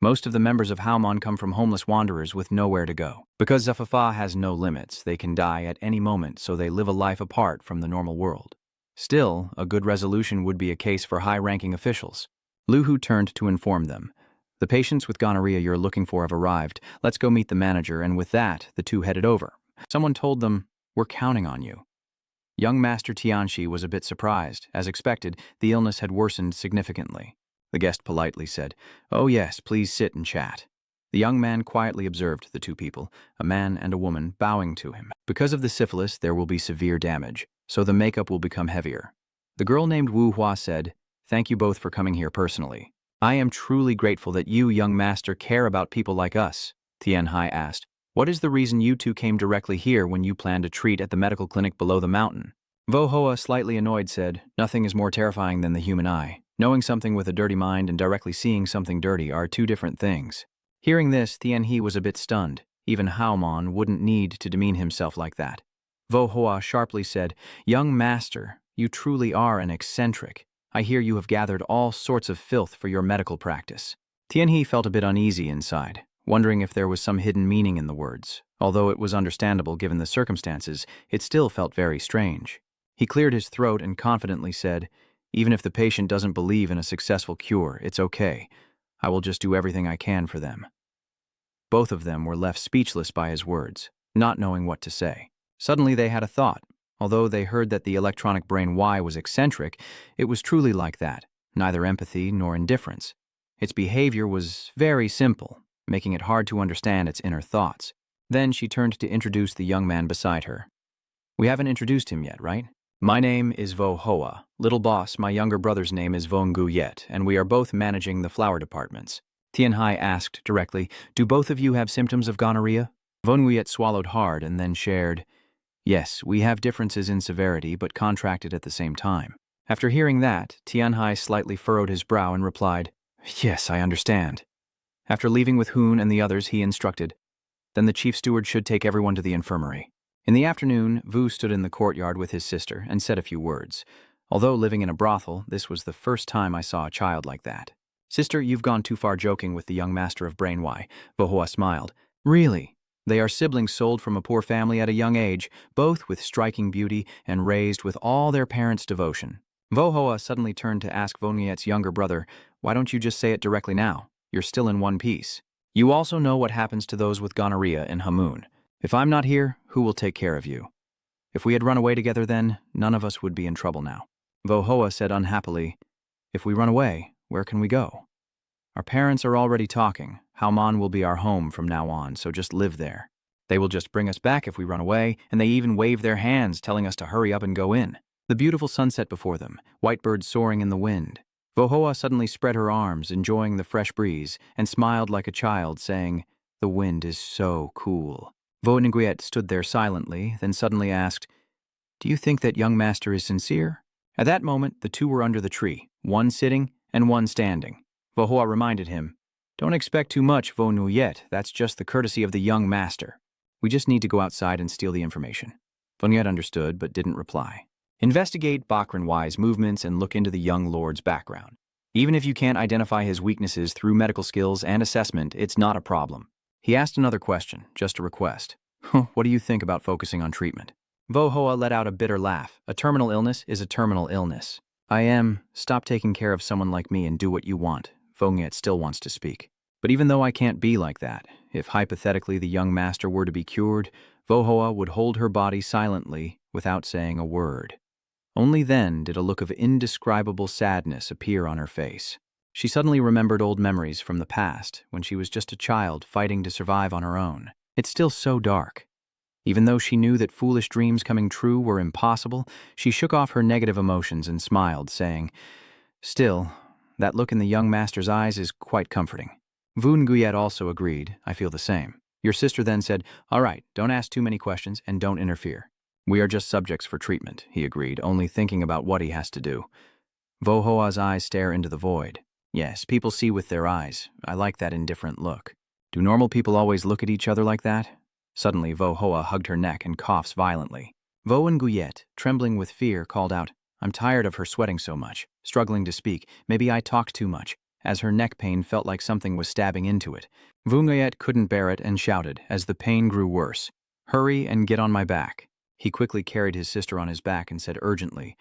Most of the members of Haomon come from homeless wanderers with nowhere to go. Because Zafafa has no limits, they can die at any moment, so they live a life apart from the normal world. Still, a good resolution would be a case for high-ranking officials." Liu Hu turned to inform them. "The patients with gonorrhea you're looking for have arrived. Let's go meet the manager," and with that, the two headed over. Someone told them, "We're counting on you." Young Master Tianxi was a bit surprised. As expected, the illness had worsened significantly. The guest politely said, "Oh yes, please sit and chat." The young man quietly observed the two people, a man and a woman, bowing to him. Because of the syphilis, there will be severe damage, so the makeup will become heavier. The girl named Wu Hua said, "Thank you both for coming here personally. I am truly grateful that you, young master, care about people like us." Tian Hai asked, "What is the reason you two came directly here when you planned a treat at the medical clinic below the mountain?" Vo Hoa, slightly annoyed, said, "Nothing is more terrifying than the human eye. Knowing something with a dirty mind and directly seeing something dirty are two different things." Hearing this, Tian He was a bit stunned. Even Haomon wouldn't need to demean himself like that. Vo Hoa sharply said, "Young master, you truly are an eccentric. I hear you have gathered all sorts of filth for your medical practice." Tian He felt a bit uneasy inside, wondering if there was some hidden meaning in the words. Although it was understandable given the circumstances, it still felt very strange. He cleared his throat and confidently said, "Even if the patient doesn't believe in a successful cure, it's okay. I will just do everything I can for them." Both of them were left speechless by his words, not knowing what to say. Suddenly they had a thought. Although they heard that the electronic brain Y was eccentric, it was truly like that, neither empathy nor indifference. Its behavior was very simple, making it hard to understand its inner thoughts. Then she turned to introduce the young man beside her. "We haven't introduced him yet, right? My name is Vo Hoa. Little boss, my younger brother's name is Von Guyet, and we are both managing the flower departments." Tian Hai asked directly, "Do both of you have symptoms of gonorrhea?" Von Guyet swallowed hard and then shared, "Yes, we have differences in severity but contracted at the same time." After hearing that, Tian Hai slightly furrowed his brow and replied, "Yes, I understand." After leaving with Hoon and the others, he instructed, "Then the chief steward should take everyone to the infirmary." In the afternoon, Vu stood in the courtyard with his sister and said a few words. Although living in a brothel, this was the first time I saw a child like that. "Sister, you've gone too far joking with the young master of Brain Y." Vo Hoa smiled. "Really? They are siblings sold from a poor family at a young age, both with striking beauty and raised with all their parents' devotion." Vo Hoa suddenly turned to ask Von Yet's younger brother, "Why don't you just say it directly now? You're still in one piece. You also know what happens to those with gonorrhea in Hamun. If I'm not here, who will take care of you? If we had run away together then, none of us would be in trouble now." Vo Hoa said unhappily, "If we run away, where can we go? Our parents are already talking. Haomon will be our home from now on, so just live there. They will just bring us back if we run away, and they even wave their hands telling us to hurry up and go in." The beautiful sunset before them, white birds soaring in the wind. Vo Hoa suddenly spread her arms, enjoying the fresh breeze, and smiled like a child, saying, "The wind is so cool." Vo Nguyen stood there silently, then suddenly asked, "Do you think that young master is sincere?" At that moment, the two were under the tree, one sitting and one standing. Vo Hoa reminded him, "Don't expect too much, Vo Nguyen. That's just the courtesy of the young master. We just need to go outside and steal the information." Vo Nguyen understood, but didn't reply. Investigate Bakran Y's movements and look into the young lord's background. Even if you can't identify his weaknesses through medical skills and assessment, it's not a problem. He asked another question, just a request. "What do you think about focusing on treatment?" Vo Hoa let out a bitter laugh. "A terminal illness is a terminal illness. Stop taking care of someone like me and do what you want." Vo Nguyen still wants to speak. "But even though I can't be like that, if hypothetically the young master were to be cured, Vo Hoa would hold her body silently without saying a word. Only then did a look of indescribable sadness appear on her face. She suddenly remembered old memories from the past, when she was just a child fighting to survive on her own. It's still so dark. Even though she knew that foolish dreams coming true were impossible, she shook off her negative emotions and smiled, saying, "Still, that look in the young master's eyes is quite comforting." Vu Nguyet also agreed, "I feel the same." Your sister then said, "All right, don't ask too many questions and don't interfere." "We are just subjects for treatment," he agreed, only thinking about what he has to do. Vo Hoa's eyes stare into the void. "Yes, people see with their eyes. I like that indifferent look. Do normal people always look at each other like that?" Suddenly, Vo Hoa hugged her neck and coughs violently. Vo Nguyet, trembling with fear, called out, "I'm tired of her sweating so much." Struggling to speak, "Maybe I talked too much," as her neck pain felt like something was stabbing into it. Vo Nguyet couldn't bear it and shouted, as the pain grew worse, "Hurry and get on my back." He quickly carried his sister on his back and said urgently,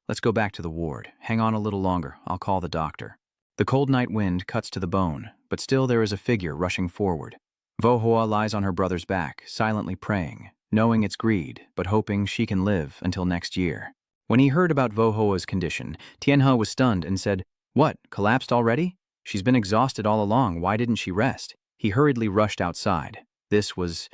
"Let's go back to the ward. Hang on a little longer. I'll call the doctor." The cold night wind cuts to the bone, but still there is a figure rushing forward. Vo Hoa lies on her brother's back, silently praying, knowing it's greed, but hoping she can live until next year. When he heard about Vo Hoa's condition, Tianhe was stunned and said, What, collapsed already? She's been exhausted all along, why didn't she rest? He hurriedly rushed outside. This was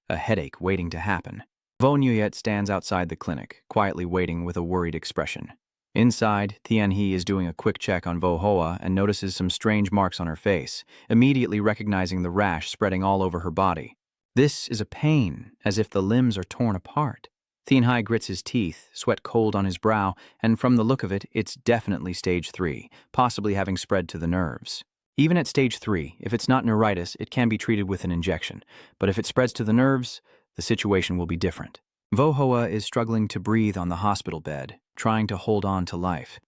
a headache waiting to happen. Vo Nguyet stands outside the clinic, quietly waiting with a worried expression. Inside, Tianhe is doing a quick check on Vo Hoa and notices some strange marks on her face, immediately recognizing the rash spreading all over her body. This is a pain, as if the limbs are torn apart. Tianhe grits his teeth, sweat cold on his brow, and from the look of it, it's definitely stage 3, possibly having spread to the nerves. Even at stage 3, if it's not neuritis, it can be treated with an injection, but if it spreads to the nerves, the situation will be different. Vo Hoa is struggling to breathe on the hospital bed, trying to hold on to life.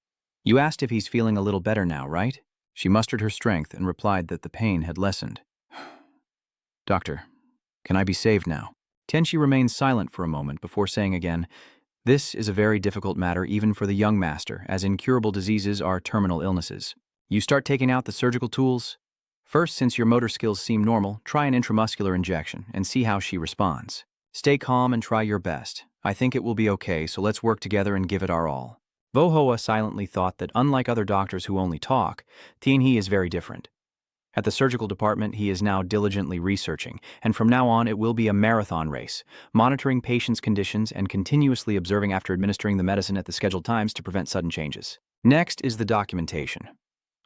You asked if he's feeling a little better now, right? She mustered her strength and replied that the pain had lessened. Doctor, can I be saved now? Tianxi remained silent for a moment before saying again, this is a very difficult matter even for the young master, as incurable diseases are terminal illnesses. You start taking out the surgical tools. First, since your motor skills seem normal, try an intramuscular injection and see how she responds. Stay calm and try your best. I think it will be okay, so let's work together and give it our all. Vo Hoa silently thought that unlike other doctors who only talk, Tianhe is very different. At the surgical department, he is now diligently researching, and from now on it will be a marathon race, monitoring patients' conditions and continuously observing after administering the medicine at the scheduled times to prevent sudden changes. Next is the documentation.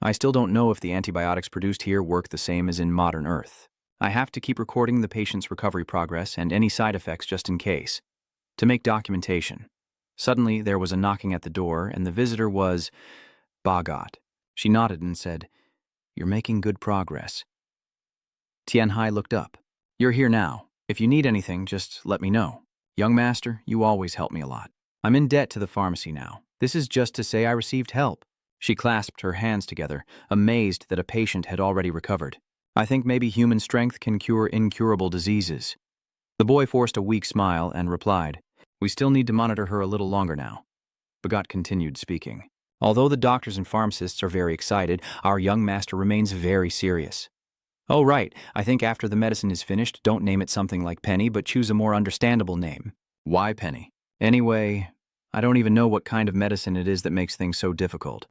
I still don't know if the antibiotics produced here work the same as in modern Earth. I have to keep recording the patient's recovery progress and any side effects just in case. To make documentation. Suddenly, there was a knocking at the door, and the visitor was Bhagat. She nodded and said, You're making good progress. Tianhe looked up. You're here now. If you need anything, just let me know. Young master, you always help me a lot. I'm in debt to the pharmacy now. This is just to say I received help. She clasped her hands together, amazed that a patient had already recovered. I think maybe human strength can cure incurable diseases. The boy forced a weak smile and replied, We still need to monitor her a little longer now. Bhagat continued speaking. Although the doctors and pharmacists are very excited, our young master remains very serious. Oh, right, I think after the medicine is finished, don't name it something like Penny, but choose a more understandable name. Why Penny? Anyway, I don't even know what kind of medicine it is that makes things so difficult.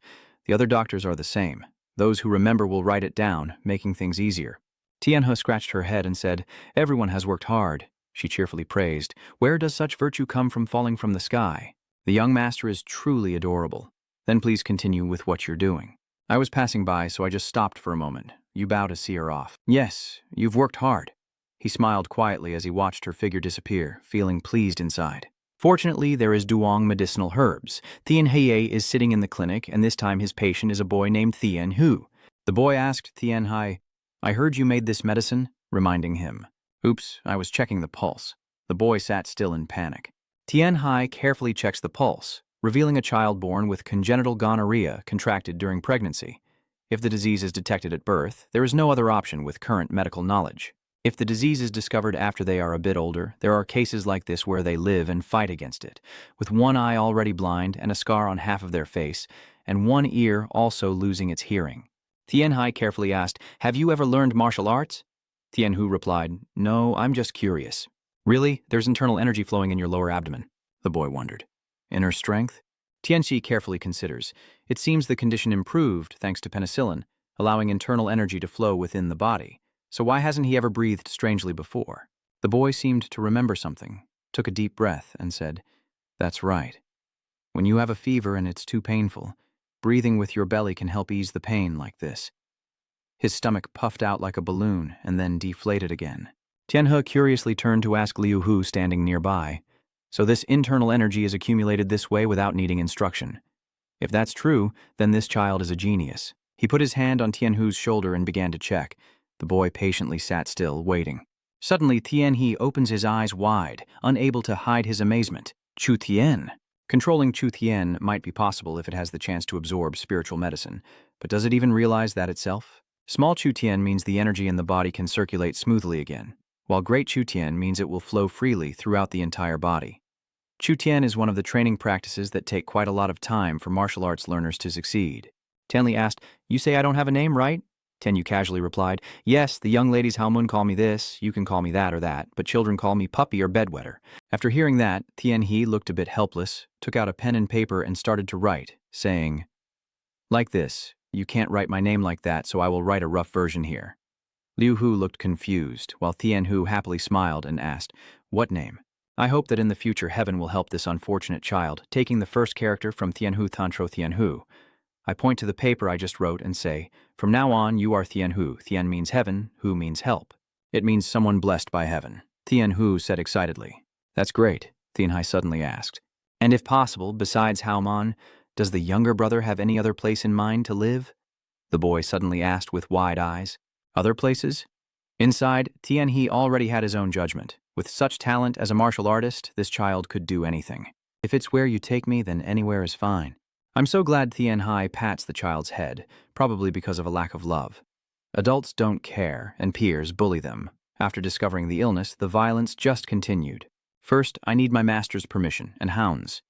The other doctors are the same. Those who remember will write it down, making things easier. Tianhe scratched her head and said, Everyone has worked hard. She cheerfully praised, Where does such virtue come from falling from the sky? The young master is truly adorable. Then please continue with what you're doing. I was passing by, so I just stopped for a moment. You bow to see her off. Yes, you've worked hard. He smiled quietly as he watched her figure disappear, feeling pleased inside. Fortunately, there is Duong medicinal herbs. Tianhe is sitting in the clinic, and this time his patient is a boy named Tianhu. The boy asked Tianhe, I heard you made this medicine, reminding him. Oops, I was checking the pulse. The boy sat still in panic. Tianhe carefully checks the pulse, revealing a child born with congenital gonorrhea contracted during pregnancy. If the disease is detected at birth, there is no other option with current medical knowledge. If the disease is discovered after they are a bit older, there are cases like this where they live and fight against it, with one eye already blind and a scar on half of their face, and one ear also losing its hearing. Tianhe carefully asked, Have you ever learned martial arts? Tianhu replied, No, I'm just curious. Really? There's internal energy flowing in your lower abdomen? The boy wondered. Inner strength? Tianxi carefully considers. It seems the condition improved thanks to penicillin, allowing internal energy to flow within the body. So why hasn't he ever breathed strangely before? The boy seemed to remember something, took a deep breath, and said, That's right. When you have a fever and it's too painful, breathing with your belly can help ease the pain like this. His stomach puffed out like a balloon and then deflated again. Tianhe curiously turned to ask Liu Hu standing nearby. So this internal energy is accumulated this way without needing instruction. If that's true, then this child is a genius. He put his hand on Tianhu's shoulder and began to check. The boy patiently sat still, waiting. Suddenly, Tianhe opens his eyes wide, unable to hide his amazement. Chu Tian. Controlling Chu Tian might be possible if it has the chance to absorb spiritual medicine, but does it even realize that itself? Small Chu Tian means the energy in the body can circulate smoothly again, while great Chu Tian means it will flow freely throughout the entire body. Chu Tian is one of the training practices that take quite a lot of time for martial arts learners to succeed. Tianli asked, You say I don't have a name, right? Tianyu casually replied, Yes, the young ladies Halmun call me this, you can call me that or that, but children call me puppy or bedwetter. After hearing that, Tianhe looked a bit helpless, took out a pen and paper and started to write, saying, Like this, You can't write my name like that, so I will write a rough version here. Liu Hu looked confused, while Tian Hu happily smiled and asked, "What name?" I hope that in the future heaven will help this unfortunate child, taking the first character from Tian Hu Tantro Tian Hu. I point to the paper I just wrote and say, "From now on, you are Tian Hu. Tian means heaven, Hu means help. It means someone blessed by heaven." Tian Hu said excitedly. "That's great," Tian Hai suddenly asked. "And if possible, besides Haomon, does the younger brother have any other place in mind to live?" The boy suddenly asked with wide eyes. "Other places?" Inside, Tian He already had his own judgment. With such talent as a martial artist, this child could do anything. "If it's where you take me, then anywhere is fine." I'm so glad Tian Hai pats the child's head, probably because of a lack of love. Adults don't care, and peers bully them. After discovering the illness, the violence just continued. "First, I need my master's permission, and Hound's."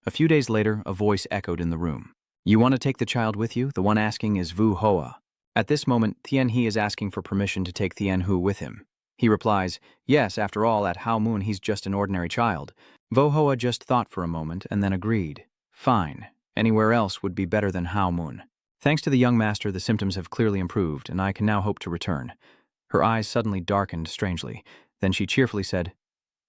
A few days later, a voice echoed in the room. "You want to take the child with you?" The one asking is Wu Hoa. At this moment, Tian He is asking for permission to take Tian Hu with him. He replies, "Yes, after all, at Hao Moon he's just an ordinary child." Wu Hoa just thought for a moment and then agreed. "Fine. Anywhere else would be better than Hao Moon. Thanks to the young master, the symptoms have clearly improved, and I can now hope to return." Her eyes suddenly darkened strangely. Then she cheerfully said,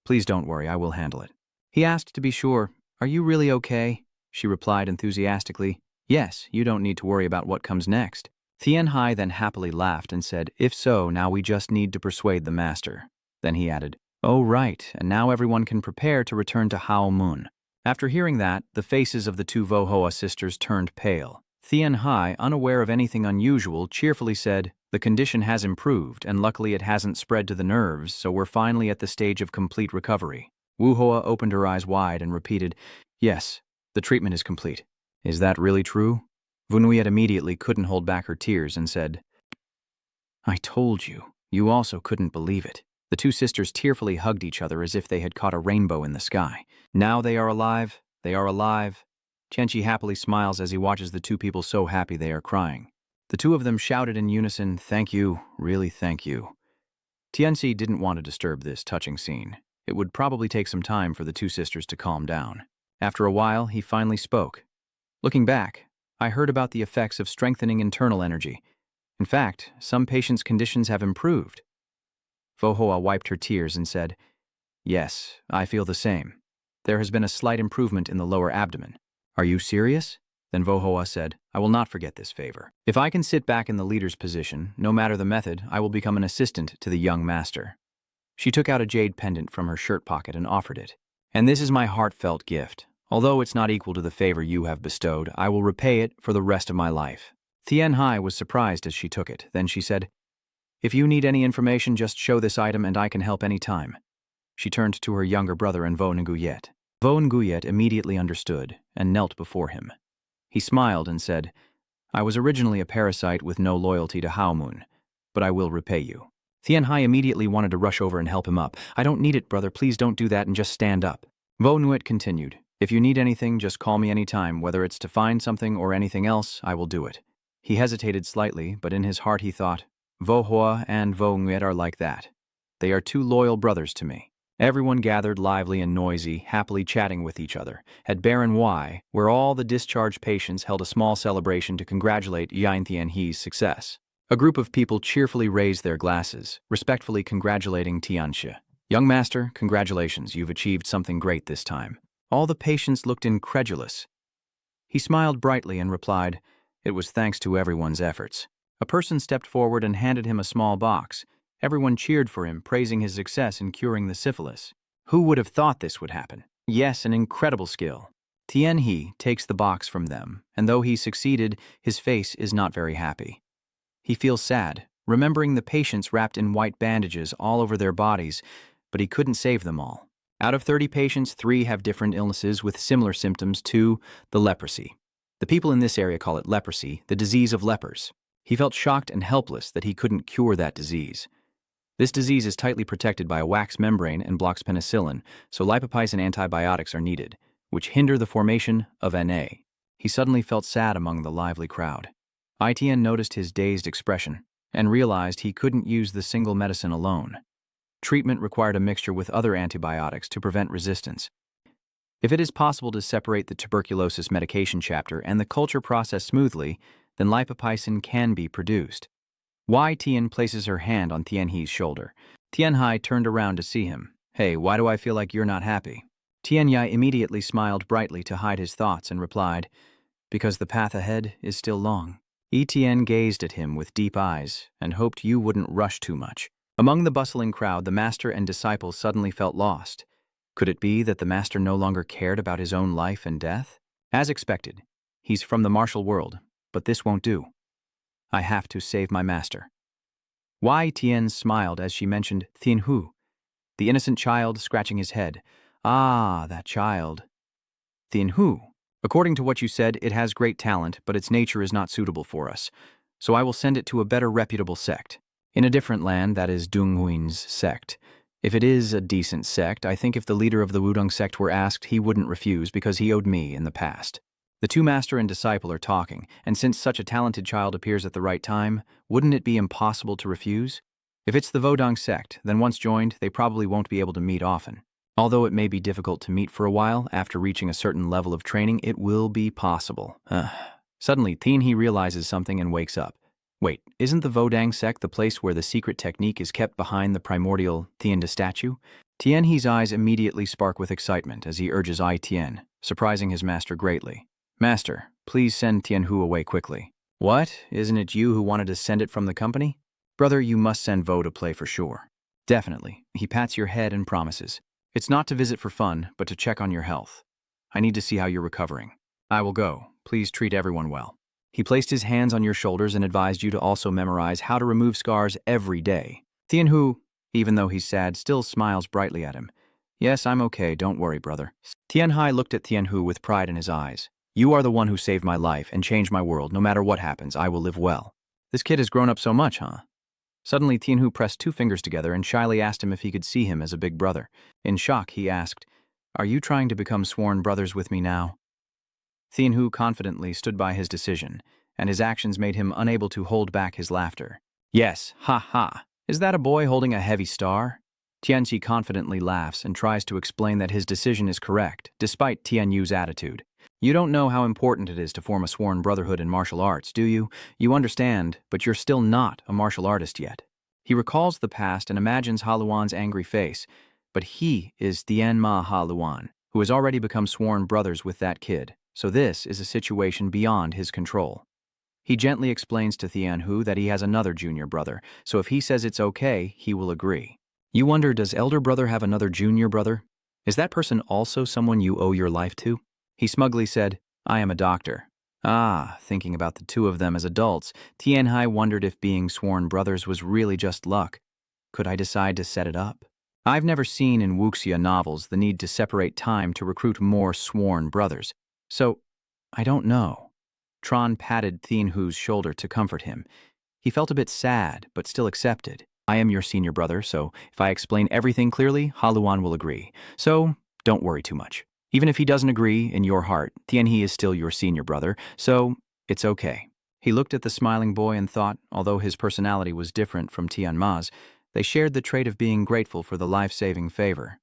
"Please don't worry, I will handle it." He asked to be sure, "Are you really okay?" She replied enthusiastically, "Yes, you don't need to worry about what comes next." Tian Hai then happily laughed and said, "If so, now we just need to persuade the master." Then he added, "Oh right, and now everyone can prepare to return to Hao Moon." After hearing that, the faces of the two Wu Hoa sisters turned pale. Tian Hai, unaware of anything unusual, cheerfully said, "The condition has improved, and luckily it hasn't spread to the nerves, so we're finally at the stage of complete recovery." Wu Hoa opened her eyes wide and repeated, "Yes, the treatment is complete." "Is that really true?" Wu Nuiyet immediately couldn't hold back her tears and said, "I told you. You also couldn't believe it." The two sisters tearfully hugged each other as if they had caught a rainbow in the sky. "Now they are alive. They are alive." Qianqi happily smiles as he watches the two people so happy they are crying. The two of them shouted in unison, "Thank you, really thank you." Tianxi didn't want to disturb this touching scene. It would probably take some time for the two sisters to calm down. After a while, he finally spoke. "Looking back, I heard about the effects of strengthening internal energy. In fact, some patients' conditions have improved." Wu Hoa wiped her tears and said, "Yes, I feel the same. There has been a slight improvement in the lower abdomen." "Are you serious?" Then Wu Hoa said, "I will not forget this favor. If I can sit back in the leader's position, no matter the method, I will become an assistant to the young master." She took out a jade pendant from her shirt pocket and offered it. "And this is my heartfelt gift. Although it's not equal to the favor you have bestowed, I will repay it for the rest of my life." Tian Hai was surprised as she took it. Then she said, "If you need any information, just show this item and I can help any time." She turned to her younger brother and Vo Nguyet. Vo Nguyet immediately understood and knelt before him. He smiled and said, "I was originally a parasite with no loyalty to Hao Moon, but I will repay you." Tian Hai immediately wanted to rush over and help him up. "I don't need it, brother. Please don't do that and just stand up." Vo Nguyet continued, "If you need anything, just call me anytime. Whether it's to find something or anything else, I will do it." He hesitated slightly, but in his heart he thought, "Vo Hoa and Vo Nguyet are like that. They are two loyal brothers to me." Everyone gathered lively and noisy, happily chatting with each other, at Baron Y, where all the discharged patients held a small celebration to congratulate Yan Tian He's success. A group of people cheerfully raised their glasses, respectfully congratulating Tianxia. "Young master, congratulations, you've achieved something great this time." All the patients looked incredulous. He smiled brightly and replied, "It was thanks to everyone's efforts." A person stepped forward and handed him a small box. Everyone cheered for him, praising his success in curing the syphilis. Who would have thought this would happen? Yes, an incredible skill. Tian He takes the box from them, and though he succeeded, his face is not very happy. He feels sad, remembering the patients wrapped in white bandages all over their bodies, but he couldn't save them all. Out of 30 patients, 3 have different illnesses with similar symptoms to the leprosy. The people in this area call it leprosy, the disease of lepers. He felt shocked and helpless that he couldn't cure that disease. This disease is tightly protected by a wax membrane and blocks penicillin, so lipopysin antibiotics are needed, which hinder the formation of Na. He suddenly felt sad among the lively crowd. Itian noticed his dazed expression and realized he couldn't use the single medicine alone. Treatment required a mixture with other antibiotics to prevent resistance. If it is possible to separate the tuberculosis medication chapter and the culture process smoothly, then lipopysin can be produced. Wai Tian places her hand on Tianhe's shoulder. Tianhai turned around to see him. Hey, why do I feel like you're not happy? Tianhai immediately smiled brightly to hide his thoughts and replied, because the path ahead is still long. Etienne gazed at him with deep eyes and hoped you wouldn't rush too much. Among the bustling crowd, the master and disciple suddenly felt lost. Could it be that the master no longer cared about his own life and death? As expected, he's from the martial world, but this won't do. I have to save my master. Wai Tian smiled as she mentioned Tianhu, the innocent child scratching his head. Ah, that child. Tianhu. According to what you said, it has great talent, but its nature is not suitable for us. So I will send it to a better reputable sect. In a different land, that is Donghuin's sect. If it is a decent sect, I think if the leader of the Wudong sect were asked, he wouldn't refuse because he owed me in the past. The two master and disciple are talking, and since such a talented child appears at the right time, wouldn't it be impossible to refuse? If it's the Vodong sect, then once joined, they probably won't be able to meet often. Although it may be difficult to meet for a while, after reaching a certain level of training, it will be possible. Suddenly, Tianhe realizes something and wakes up. Wait, isn't the Vodang sect the place where the secret technique is kept behind the primordial Tianda statue? Tianhe's eyes immediately spark with excitement as he urges Ai Tian, surprising his master greatly. Master, please send Tianhu away quickly. What? Isn't it you who wanted to send it from the company? Brother, you must send Vo to play for sure. Definitely. He pats your head and promises. It's not to visit for fun, but to check on your health. I need to see how you're recovering. I will go. Please treat everyone well. He placed his hands on your shoulders and advised you to also memorize how to remove scars every day. Tianhu, even though he's sad, still smiles brightly at him. Yes, I'm okay. Don't worry, brother. Tianhai looked at Tianhu with pride in his eyes. You are the one who saved my life and changed my world. No matter what happens, I will live well. This kid has grown up so much, huh? Suddenly, Tianhu pressed two fingers together and shyly asked him if he could see him as a big brother. In shock, he asked, Are you trying to become sworn brothers with me now? Tianhu confidently stood by his decision, and his actions made him unable to hold back his laughter. Yes, ha ha. Is that a boy holding a heavy star? Tianxi confidently laughs and tries to explain that his decision is correct, despite Tianyu's attitude. You don't know how important it is to form a sworn brotherhood in martial arts, do you? You understand, but you're still not a martial artist yet. He recalls the past and imagines Haluan's angry face, but he is Tianma Haluan, who has already become sworn brothers with that kid, so this is a situation beyond his control. He gently explains to Tianhu that he has another junior brother, so if he says it's okay, he will agree. You wonder, does elder brother have another junior brother? Is that person also someone you owe your life to? He smugly said, I am a doctor. Ah, thinking about the two of them as adults, Tianhai wondered if being sworn brothers was really just luck. Could I decide to set it up? I've never seen in wuxia novels the need to separate time to recruit more sworn brothers. So, I don't know. Tron patted Tianhu's shoulder to comfort him. He felt a bit sad, but still accepted. I am your senior brother, so if I explain everything clearly, Haluan will agree. So, don't worry too much. Even if he doesn't agree, in your heart, Tianhe is still your senior brother, so it's okay. He looked at the smiling boy and thought, although his personality was different from Tianma's, they shared the trait of being grateful for the life-saving favor.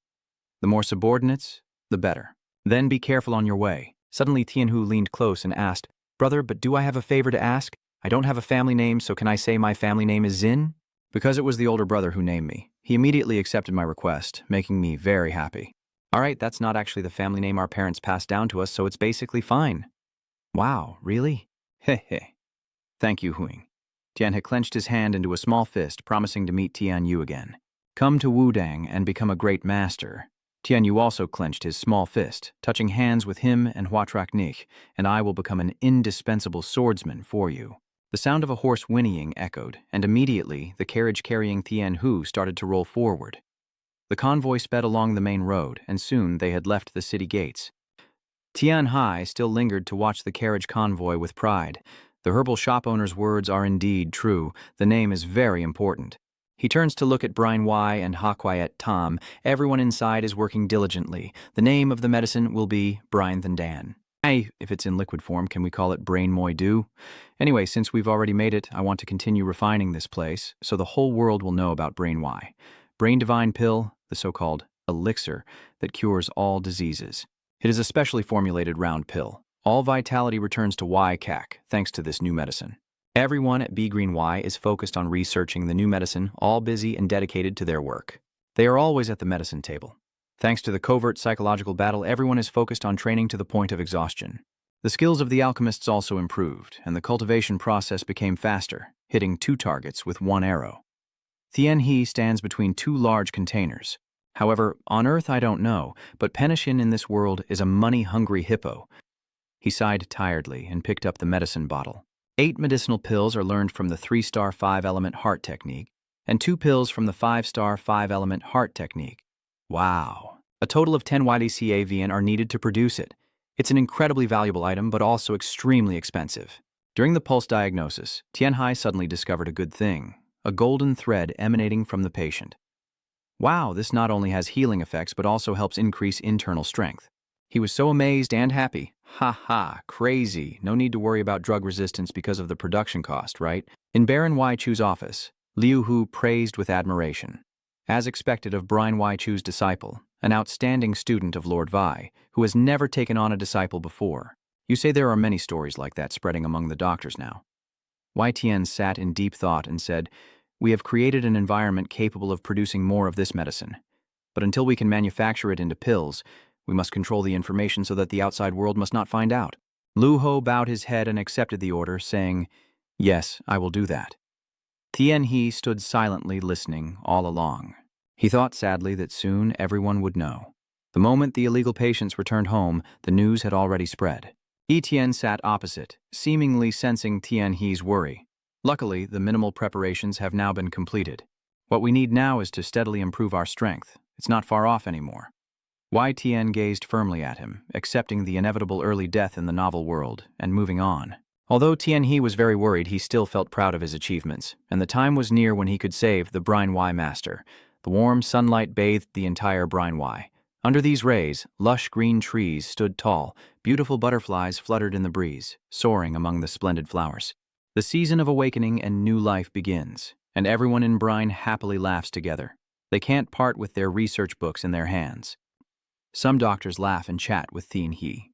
The more subordinates, the better. Then be careful on your way. Suddenly Tianhu leaned close and asked, Brother, but do I have a favor to ask? I don't have a family name, so can I say my family name is Zin? Because it was the older brother who named me. He immediately accepted my request, making me very happy. All right, that's not actually the family name our parents passed down to us, so it's basically fine. Wow, really? Heh. Thank you, Huing. Tian had clenched his hand into a small fist, promising to meet Tian Yu again. Come to Wudang and become a great master. Tian Yu also clenched his small fist, touching hands with him and Huatrak Nich, and I will become an indispensable swordsman for you. The sound of a horse whinnying echoed, and immediately the carriage carrying Tian Hu started to roll forward. The convoy sped along the main road, and soon they had left the city gates. Tian Hai still lingered to watch the carriage convoy with pride. The herbal shop owner's words are indeed true. The name is very important. He turns to look at Brian Y and Haquiet Tom. Everyone inside is working diligently. The name of the medicine will be Brian Thandan. If it's in liquid form, can we call it Brain Moi Do? Anyway, since we've already made it, I want to continue refining this place, so the whole world will know about Brain Y. Brain Divine Pill, the so-called elixir that cures all diseases. It is a specially formulated round pill. All vitality returns to Y-CAC thanks to this new medicine. Everyone at B Green Y is focused on researching the new medicine, all busy and dedicated to their work. They are always at the medicine table. Thanks to the covert psychological battle, everyone is focused on training to the point of exhaustion. The skills of the alchemists also improved, and the cultivation process became faster, hitting 2 targets with 1 arrow. Tien He stands between 2 large containers. However, on Earth I don't know, but Penishin in this world is a money-hungry hippo. He sighed tiredly and picked up the medicine bottle. 8 medicinal pills are learned from the 3-star 5-element heart technique, and 2 pills from the 5-star 5-element heart technique. Wow. A total of 10 YDCAVN are needed to produce it. It's an incredibly valuable item, but also extremely expensive. During the pulse diagnosis, Tien Hai suddenly discovered a good thing, a golden thread emanating from the patient. Wow, this not only has healing effects, but also helps increase internal strength. He was so amazed and happy. Ha ha, crazy. No need to worry about drug resistance because of the production cost, right? In Baron Y Chu's office, Liu Hu praised with admiration. As expected of Brian Y Chu's disciple, an outstanding student of Lord Vi, who has never taken on a disciple before. You say there are many stories like that spreading among the doctors now. Y Tian sat in deep thought and said, "We have created an environment capable of producing more of this medicine. But until we can manufacture it into pills, we must control the information so that the outside world must not find out." Lu Ho bowed his head and accepted the order, saying, "Yes, I will do that." Tien He stood silently listening all along. He thought sadly that soon everyone would know. The moment the illegal patients returned home, the news had already spread. Etienne sat opposite, seemingly sensing Tien He's worry. Luckily, the minimal preparations have now been completed. What we need now is to steadily improve our strength. It's not far off anymore. Y Tien gazed firmly at him, accepting the inevitable early death in the novel world, and moving on. Although Tien He was very worried, he still felt proud of his achievements, and the time was near when he could save the Brine Y Master. The warm sunlight bathed the entire Brine Y. Under these rays, lush green trees stood tall, beautiful butterflies fluttered in the breeze, soaring among the splendid flowers. The season of awakening and new life begins, and everyone in Brine happily laughs together. They can't part with their research books in their hands. Some doctors laugh and chat with Tien He.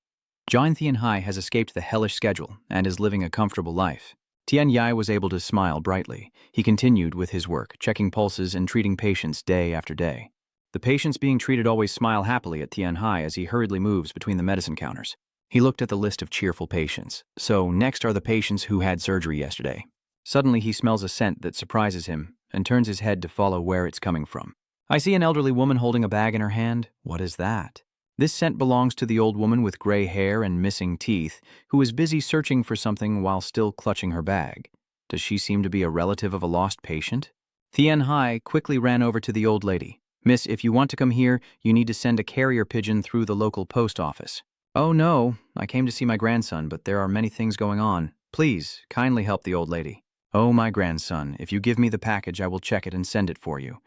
John Tien Hai has escaped the hellish schedule and is living a comfortable life. Tien Yai was able to smile brightly. He continued with his work, checking pulses and treating patients day after day. The patients being treated always smile happily at Tien Hai as he hurriedly moves between the medicine counters. He looked at the list of cheerful patients. So next are the patients who had surgery yesterday. Suddenly he smells a scent that surprises him and turns his head to follow where it's coming from. I see an elderly woman holding a bag in her hand. What is that? This scent belongs to the old woman with gray hair and missing teeth, who is busy searching for something while still clutching her bag. Does she seem to be a relative of a lost patient? Tien Hai quickly ran over to the old lady. "Miss, if you want to come here, you need to send a carrier pigeon through the local post office." "Oh no, I came to see my grandson, but there are many things going on. Please, kindly help the old lady." "Oh, my grandson, if you give me the package, I will check it and send it for you."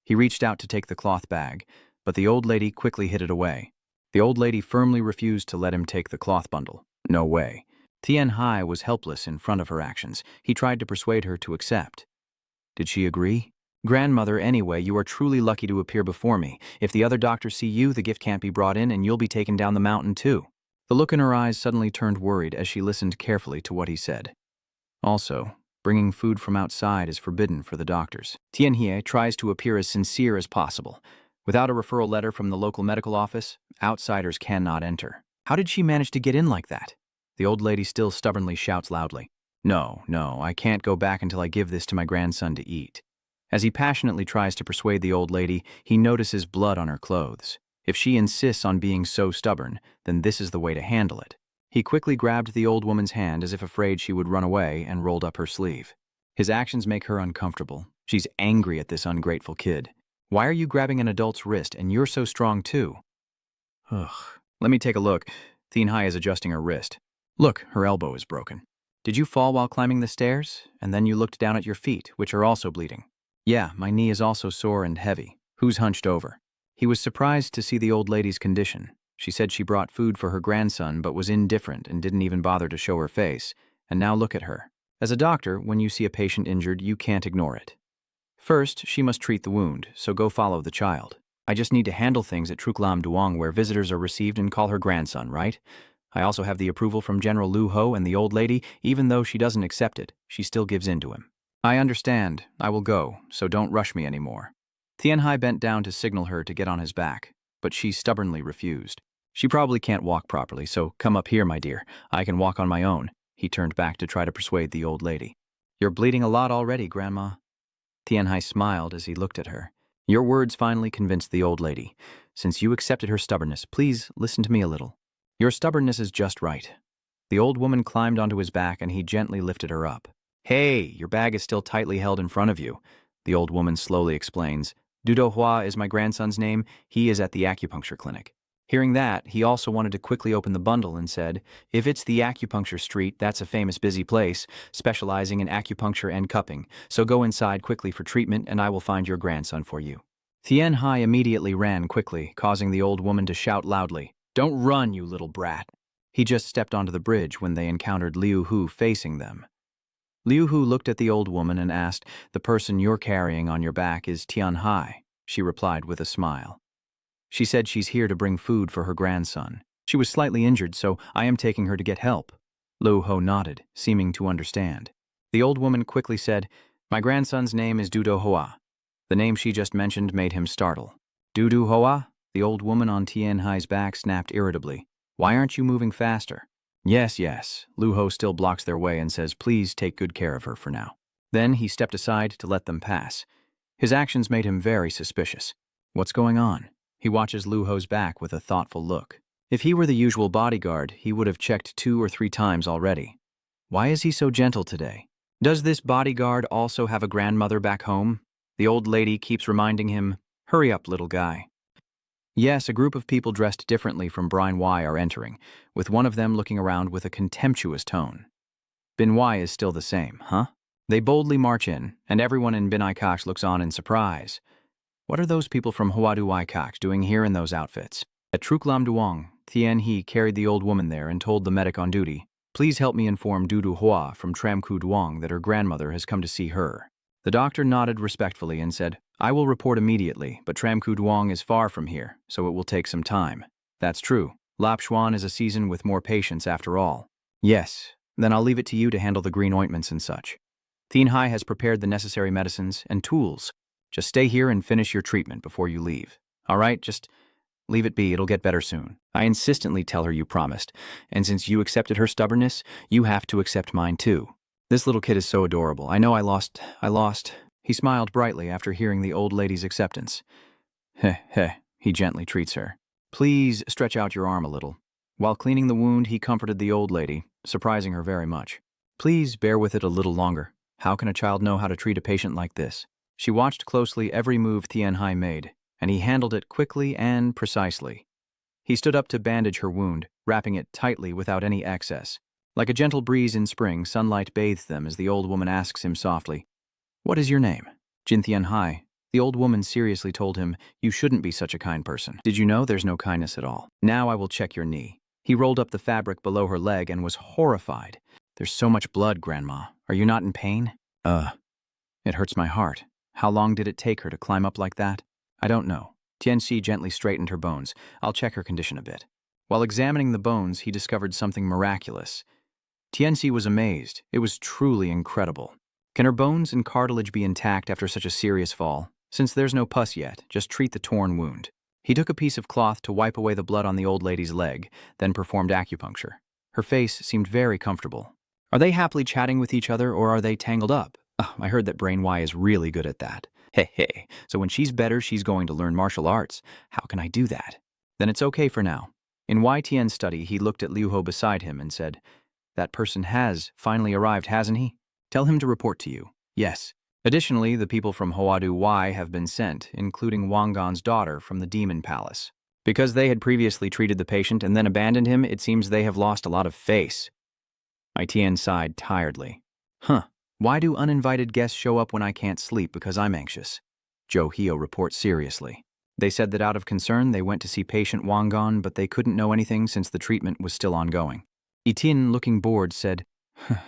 He reached out to take the cloth bag, but the old lady quickly hid it away. The old lady firmly refused to let him take the cloth bundle. No way. Tien Hai was helpless in front of her actions. He tried to persuade her to accept. Did she agree? "Grandmother, anyway, you are truly lucky to appear before me. If the other doctors see you, the gift can't be brought in and you'll be taken down the mountain too." The look in her eyes suddenly turned worried as she listened carefully to what he said. Also, bringing food from outside is forbidden for the doctors. Tien Hie tries to appear as sincere as possible. Without a referral letter from the local medical office, outsiders cannot enter. How did she manage to get in like that? The old lady still stubbornly shouts loudly, No, I can't go back until I give this to my grandson to eat." As he passionately tries to persuade the old lady, he notices blood on her clothes. If she insists on being so stubborn, then this is the way to handle it. He quickly grabbed the old woman's hand as if afraid she would run away and rolled up her sleeve. His actions make her uncomfortable. She's angry at this ungrateful kid. "Why are you grabbing an adult's wrist and you're so strong too?" Ugh. Let me take a look. Tien Hai is adjusting her wrist. Look, her elbow is broken. Did you fall while climbing the stairs? And then you looked down at your feet, which are also bleeding. Yeah, my knee is also sore and heavy. Who's hunched over? He was surprised to see the old lady's condition. She said she brought food for her grandson but was indifferent and didn't even bother to show her face. And now look at her. As a doctor, when you see a patient injured, you can't ignore it. First, she must treat the wound, so go follow the child. I just need to handle things at Truklam Duong where visitors are received and call her grandson, right? I also have the approval from General Lu Ho and the old lady. Even though she doesn't accept it, she still gives in to him. I understand. I will go, so don't rush me anymore. Tianhai bent down to signal her to get on his back, but she stubbornly refused. She probably can't walk properly, so come up here, my dear. I can walk on my own. He turned back to try to persuade the old lady. You're bleeding a lot already, Grandma. Tianhai smiled as he looked at her. Your words finally convinced the old lady. Since you accepted her stubbornness, please listen to me a little. Your stubbornness is just right. The old woman climbed onto his back and he gently lifted her up. Hey, your bag is still tightly held in front of you, the old woman slowly explains. Dudo Hua is my grandson's name. He is at the acupuncture clinic. Hearing that, he also wanted to quickly open the bundle and said, if it's the acupuncture street, that's a famous busy place, specializing in acupuncture and cupping, so go inside quickly for treatment and I will find your grandson for you. Tianhai immediately ran quickly, causing the old woman to shout loudly, Don't run, you little brat. He just stepped onto the bridge when they encountered Liu Hu facing them. Liu Hu looked at the old woman and asked, The person you're carrying on your back is Tianhai, she replied with a smile. She said she's here to bring food for her grandson. She was slightly injured, so I am taking her to get help. Liu Hu nodded, seeming to understand. The old woman quickly said, My grandson's name is Dudo Hoa. The name she just mentioned made him startle. Dudu Hoa? The old woman on Tianhai's back snapped irritably. Why aren't you moving faster? Yes. Liu Ho still blocks their way and says, Please take good care of her for now. Then he stepped aside to let them pass. His actions made him very suspicious. What's going on? He watches Liu Ho's back with a thoughtful look. If he were the usual bodyguard, he would have checked 2 or 3 times already. Why is he so gentle today? Does this bodyguard also have a grandmother back home? The old lady keeps reminding him, Hurry up, little guy. Yes, a group of people dressed differently from Brine Y are entering, with one of them looking around with a contemptuous tone. Bin Y is still the same, huh? They boldly march in, and everyone in Bin Ikash looks on in surprise. What are those people from Huadu Ikash doing here in those outfits? At Truklam Duong, Tien He carried the old woman there and told the medic on duty, Please help me inform Dudu Hua from Tramku Duong that her grandmother has come to see her. The doctor nodded respectfully and said, I will report immediately, but Tramku Duong is far from here, so it will take some time. That's true. Lapshuan is a season with more patients after all. Yes, then I'll leave it to you to handle the green ointments and such. Tien Hai has prepared the necessary medicines and tools. Just stay here and finish your treatment before you leave. All right, just leave it be, it'll get better soon. I insistently tell her you promised, and since you accepted her stubbornness, you have to accept mine too. This little kid is so adorable. I know I lost. He smiled brightly after hearing the old lady's acceptance. Heh, he gently treats her. Please stretch out your arm a little. While cleaning the wound, he comforted the old lady, surprising her very much. Please bear with it a little longer. How can a child know how to treat a patient like this? She watched closely every move Tianhai made, and he handled it quickly and precisely. He stood up to bandage her wound, wrapping it tightly without any excess. Like a gentle breeze in spring, sunlight bathed them as the old woman asks him softly, What is your name? Jin Tianhai. The old woman seriously told him, You shouldn't be such a kind person. Did you know there's no kindness at all? Now I will check your knee. He rolled up the fabric below her leg and was horrified. There's so much blood, Grandma. Are you not in pain? It hurts my heart. How long did it take her to climb up like that? I don't know. Tianxi gently straightened her bones. I'll check her condition a bit. While examining the bones, he discovered something miraculous. Tianxi was amazed. It was truly incredible. Can her bones and cartilage be intact after such a serious fall? Since there's no pus yet, just treat the torn wound. He took a piece of cloth to wipe away the blood on the old lady's leg, then performed acupuncture. Her face seemed very comfortable. Are they happily chatting with each other, or are they tangled up? I heard that Brain Y is really good at that. Hey, so when she's better, she's going to learn martial arts. How can I do that? Then it's okay for now. In YTN's study, he looked at Liu Ho beside him and said, That person has finally arrived, hasn't he? Tell him to report to you. Yes. Additionally, the people from Hoadu Y have been sent, including Wang Gan's daughter from the Demon Palace. Because they had previously treated the patient and then abandoned him, it seems they have lost a lot of face. ITN sighed tiredly. Why do uninvited guests show up when I can't sleep because I'm anxious? Joe Hio reports seriously. They said that out of concern, they went to see patient Wang Gan, but they couldn't know anything since the treatment was still ongoing. Itin, looking bored, said,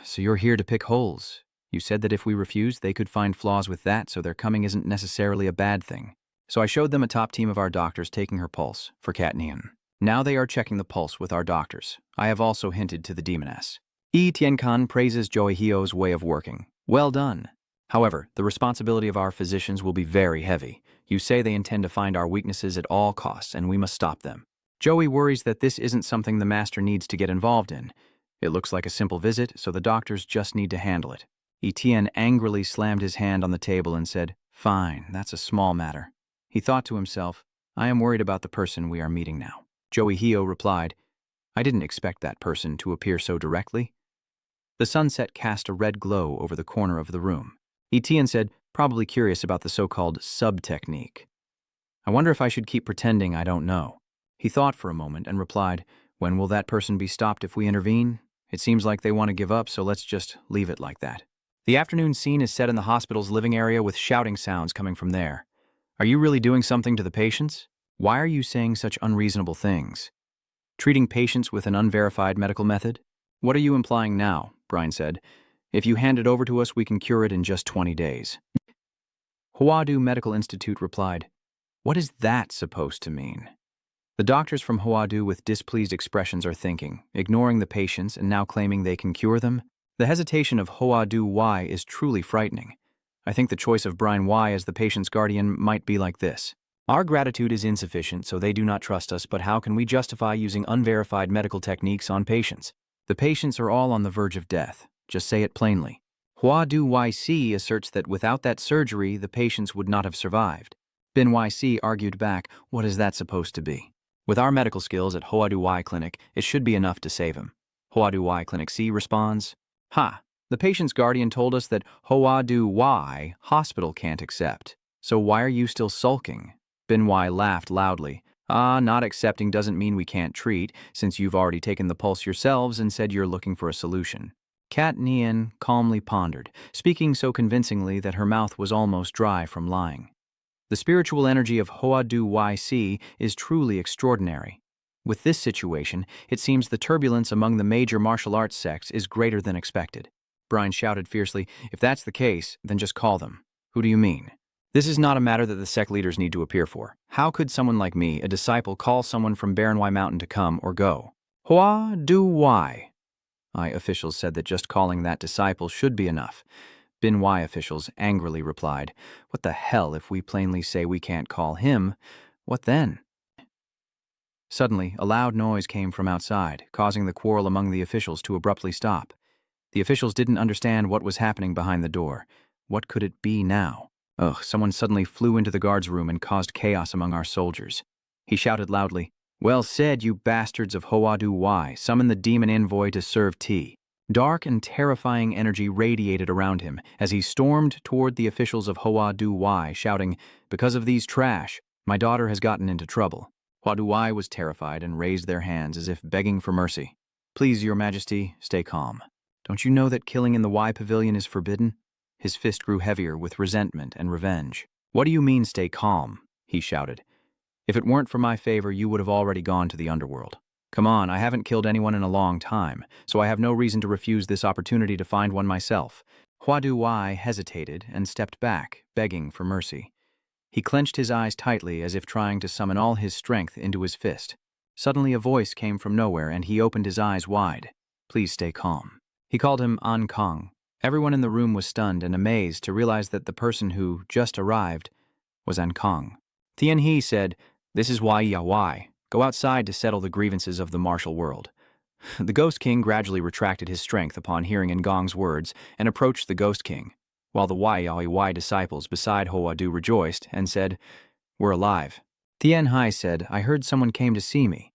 So you're here to pick holes. You said that if we refused, they could find flaws with that, so their coming isn't necessarily a bad thing. So I showed them a top team of our doctors taking her pulse for Katnian. Now they are checking the pulse with our doctors. I have also hinted to the demoness. Tiankan praises Joey Hio's way of working. Well done. However, the responsibility of our physicians will be very heavy. You say they intend to find our weaknesses at all costs, and we must stop them. Joey worries that this isn't something the master needs to get involved in. It looks like a simple visit, so the doctors just need to handle it. Etienne angrily slammed his hand on the table and said, "Fine, that's a small matter." He thought to himself, "I am worried about the person we are meeting now." Joey Hio replied, "I didn't expect that person to appear so directly." The sunset cast a red glow over the corner of the room. Etienne said, probably curious about the so-called sub-technique. "I wonder if I should keep pretending I don't know." He thought for a moment and replied, "When will that person be stopped if we intervene? It seems like they want to give up, so let's just leave it like that." The afternoon scene is set in the hospital's living area with shouting sounds coming from there. "Are you really doing something to the patients? Why are you saying such unreasonable things? Treating patients with an unverified medical method? What are you implying now?" Brian said. "If you hand it over to us, we can cure it in just 20 days. Hwadu Medical Institute replied, "What is that supposed to mean?" The doctors from Hwadu with displeased expressions are thinking, ignoring the patients and now claiming they can cure them. The hesitation of Hwadu Y is truly frightening. I think the choice of Brian Y as the patient's guardian might be like this. "Our gratitude is insufficient, so they do not trust us, but how can we justify using unverified medical techniques on patients? The patients are all on the verge of death. Just say it plainly." Hwadu YC asserts that without that surgery, the patients would not have survived. Bin YC argued back, "What is that supposed to be? With our medical skills at Hwadu Y Clinic, it should be enough to save him." Hwadu Y Clinic C responds, "Ha, the patient's guardian told us that Hwadu Y Hospital can't accept. So why are you still sulking?" Bin Y laughed loudly. Not accepting doesn't mean we can't treat, since you've already taken the pulse yourselves and said you're looking for a solution." Kat Nian calmly pondered, speaking so convincingly that her mouth was almost dry from lying. The spiritual energy of Hwadu YC is truly extraordinary. With this situation, it seems the turbulence among the major martial arts sects is greater than expected. Brian shouted fiercely, "If that's the case, then just call them." "Who do you mean?" "This is not a matter that the sect leaders need to appear for. How could someone like me, a disciple, call someone from Baranwai Mountain to come or go?" Hwadu Y officials said that just calling that disciple should be enough. Bin Y officials angrily replied, "What the hell if we plainly say we can't call him? What then?" Suddenly, a loud noise came from outside, causing the quarrel among the officials to abruptly stop. The officials didn't understand what was happening behind the door. What could it be now? Someone suddenly flew into the guard's room and caused chaos among our soldiers. He shouted loudly, "Well said, you bastards of Hwadu Y. Summon the demon envoy to serve tea." Dark and terrifying energy radiated around him as he stormed toward the officials of Hwadu Y, shouting, "Because of these trash, my daughter has gotten into trouble." Hwadu Y was terrified and raised their hands as if begging for mercy. "Please, your majesty, stay calm. Don't you know that killing in the Y Pavilion is forbidden?" His fist grew heavier with resentment and revenge. "What do you mean, stay calm?" he shouted. "If it weren't for my favor, you would have already gone to the underworld. Come on, I haven't killed anyone in a long time, so I have no reason to refuse this opportunity to find one myself." Hwadu Y hesitated and stepped back, begging for mercy. He clenched his eyes tightly as if trying to summon all his strength into his fist. Suddenly a voice came from nowhere and he opened his eyes wide. "Please stay calm." He called him An Kong. Everyone in the room was stunned and amazed to realize that the person who just arrived was An Kong. Tian He said, "This is Y. Go outside to settle the grievances of the martial world." The Ghost King gradually retracted his strength upon hearing Ngong's words and approached the Ghost King, while the Y disciples beside Hwadu rejoiced and said, "We're alive." Tian Hai said, "I heard someone came to see me."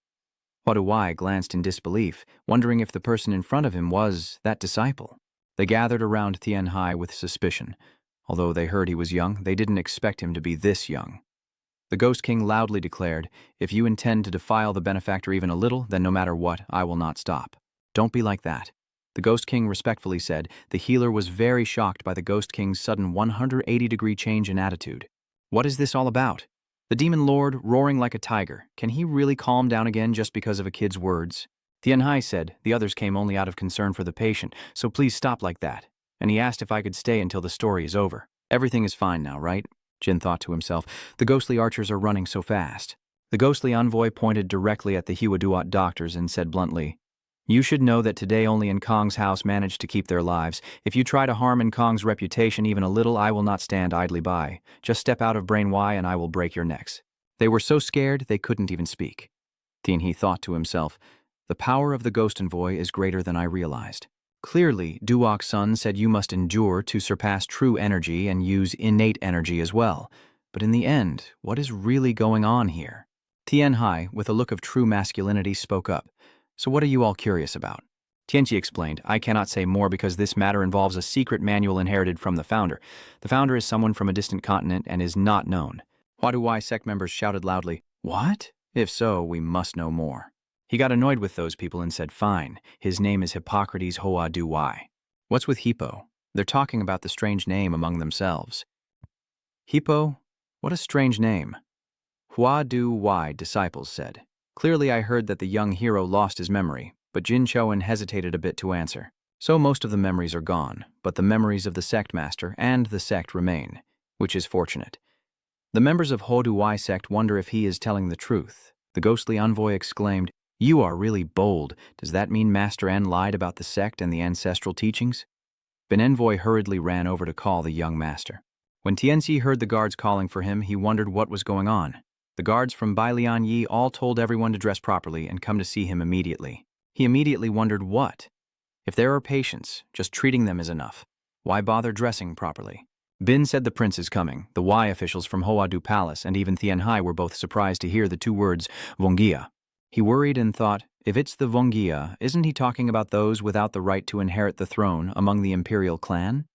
Hwadu Y glanced in disbelief, wondering if the person in front of him was that disciple. They gathered around Tian Hai with suspicion. Although they heard he was young, they didn't expect him to be this young. The Ghost King loudly declared, "If you intend to defile the benefactor even a little, then no matter what, I will not stop." "Don't be like that." The Ghost King respectfully said. The healer was very shocked by the Ghost King's sudden 180-degree change in attitude. "What is this all about? The Demon Lord, roaring like a tiger, can he really calm down again just because of a kid's words?" Tian Hai said, "The others came only out of concern for the patient, so please stop like that." And he asked if I could stay until the story is over. "Everything is fine now, right?" Jin thought to himself. The ghostly archers are running so fast. The ghostly envoy pointed directly at the Huaduat doctors and said bluntly, "You should know that today only in Kong's house managed to keep their lives. If you try to harm in Kong's reputation even a little, I will not stand idly by. Just step out of Brain Y and I will break your necks." They were so scared they couldn't even speak. Tianhe thought to himself, "The power of the ghost envoy is greater than I realized." Clearly, Duok's son said you must endure to surpass true energy and use innate energy as well. But in the end, what is really going on here? Tianhe, with a look of true masculinity, spoke up. "So what are you all curious about?" Tianqi explained, "I cannot say more because this matter involves a secret manual inherited from the founder. The founder is someone from a distant continent and is not known." Huaduai sect members shouted loudly, "What? If so, we must know more." He got annoyed with those people and said, "Fine, his name is Hippocrates Huaduai." "What's with Hippo? They're talking about the strange name among themselves." "Hippo? What a strange name." Huaduai disciples said. "Clearly I heard that the young hero lost his memory, but Jin Choan hesitated a bit to answer. So most of the memories are gone, but the memories of the sect master and the sect remain, which is fortunate. The members of Huaduai sect wonder if he is telling the truth." The ghostly envoy exclaimed, "You are really bold. Does that mean Master N lied about the sect and the ancestral teachings?" Ben Envoy hurriedly ran over to call the young master. When Tianxi heard the guards calling for him, he wondered what was going on. The guards from Bailian Yi all told everyone to dress properly and come to see him immediately. He immediately wondered what? If there are patients, just treating them is enough. Why bother dressing properly? Bin said the prince is coming. The Y officials from Hoadu Palace and even Tianhai were both surprised to hear the two words, Vongia. He worried and thought, if it's the Vongia, isn't he talking about those without the right to inherit the throne among the imperial clan?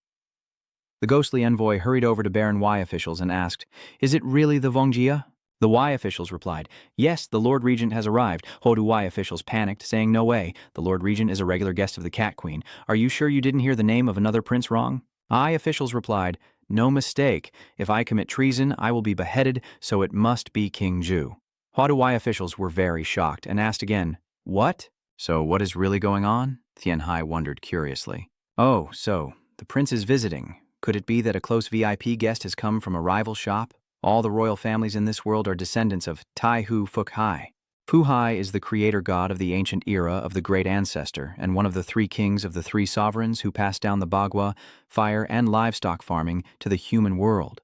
The ghostly envoy hurried over to Baron Y officials and asked, "Is it really the Vongia?" The Y officials replied, "Yes, the Lord Regent has arrived." Hodu Y officials panicked, saying, "No way. The Lord Regent is a regular guest of the Cat Queen. Are you sure you didn't hear the name of another prince wrong?" I officials replied, "No mistake. If I commit treason, I will be beheaded, so it must be King Ju." Hodu Y officials were very shocked and asked again, "What?" "So what is really going on?" Tianhai wondered curiously. "Oh, so the prince is visiting. Could it be that a close VIP guest has come from a rival shop? All the royal families in this world are descendants of Tai Hu Fuk Hai. Fu Hai is the creator god of the ancient era of the great ancestor and one of the three kings of the three sovereigns who passed down the Bagua, fire, and livestock farming to the human world.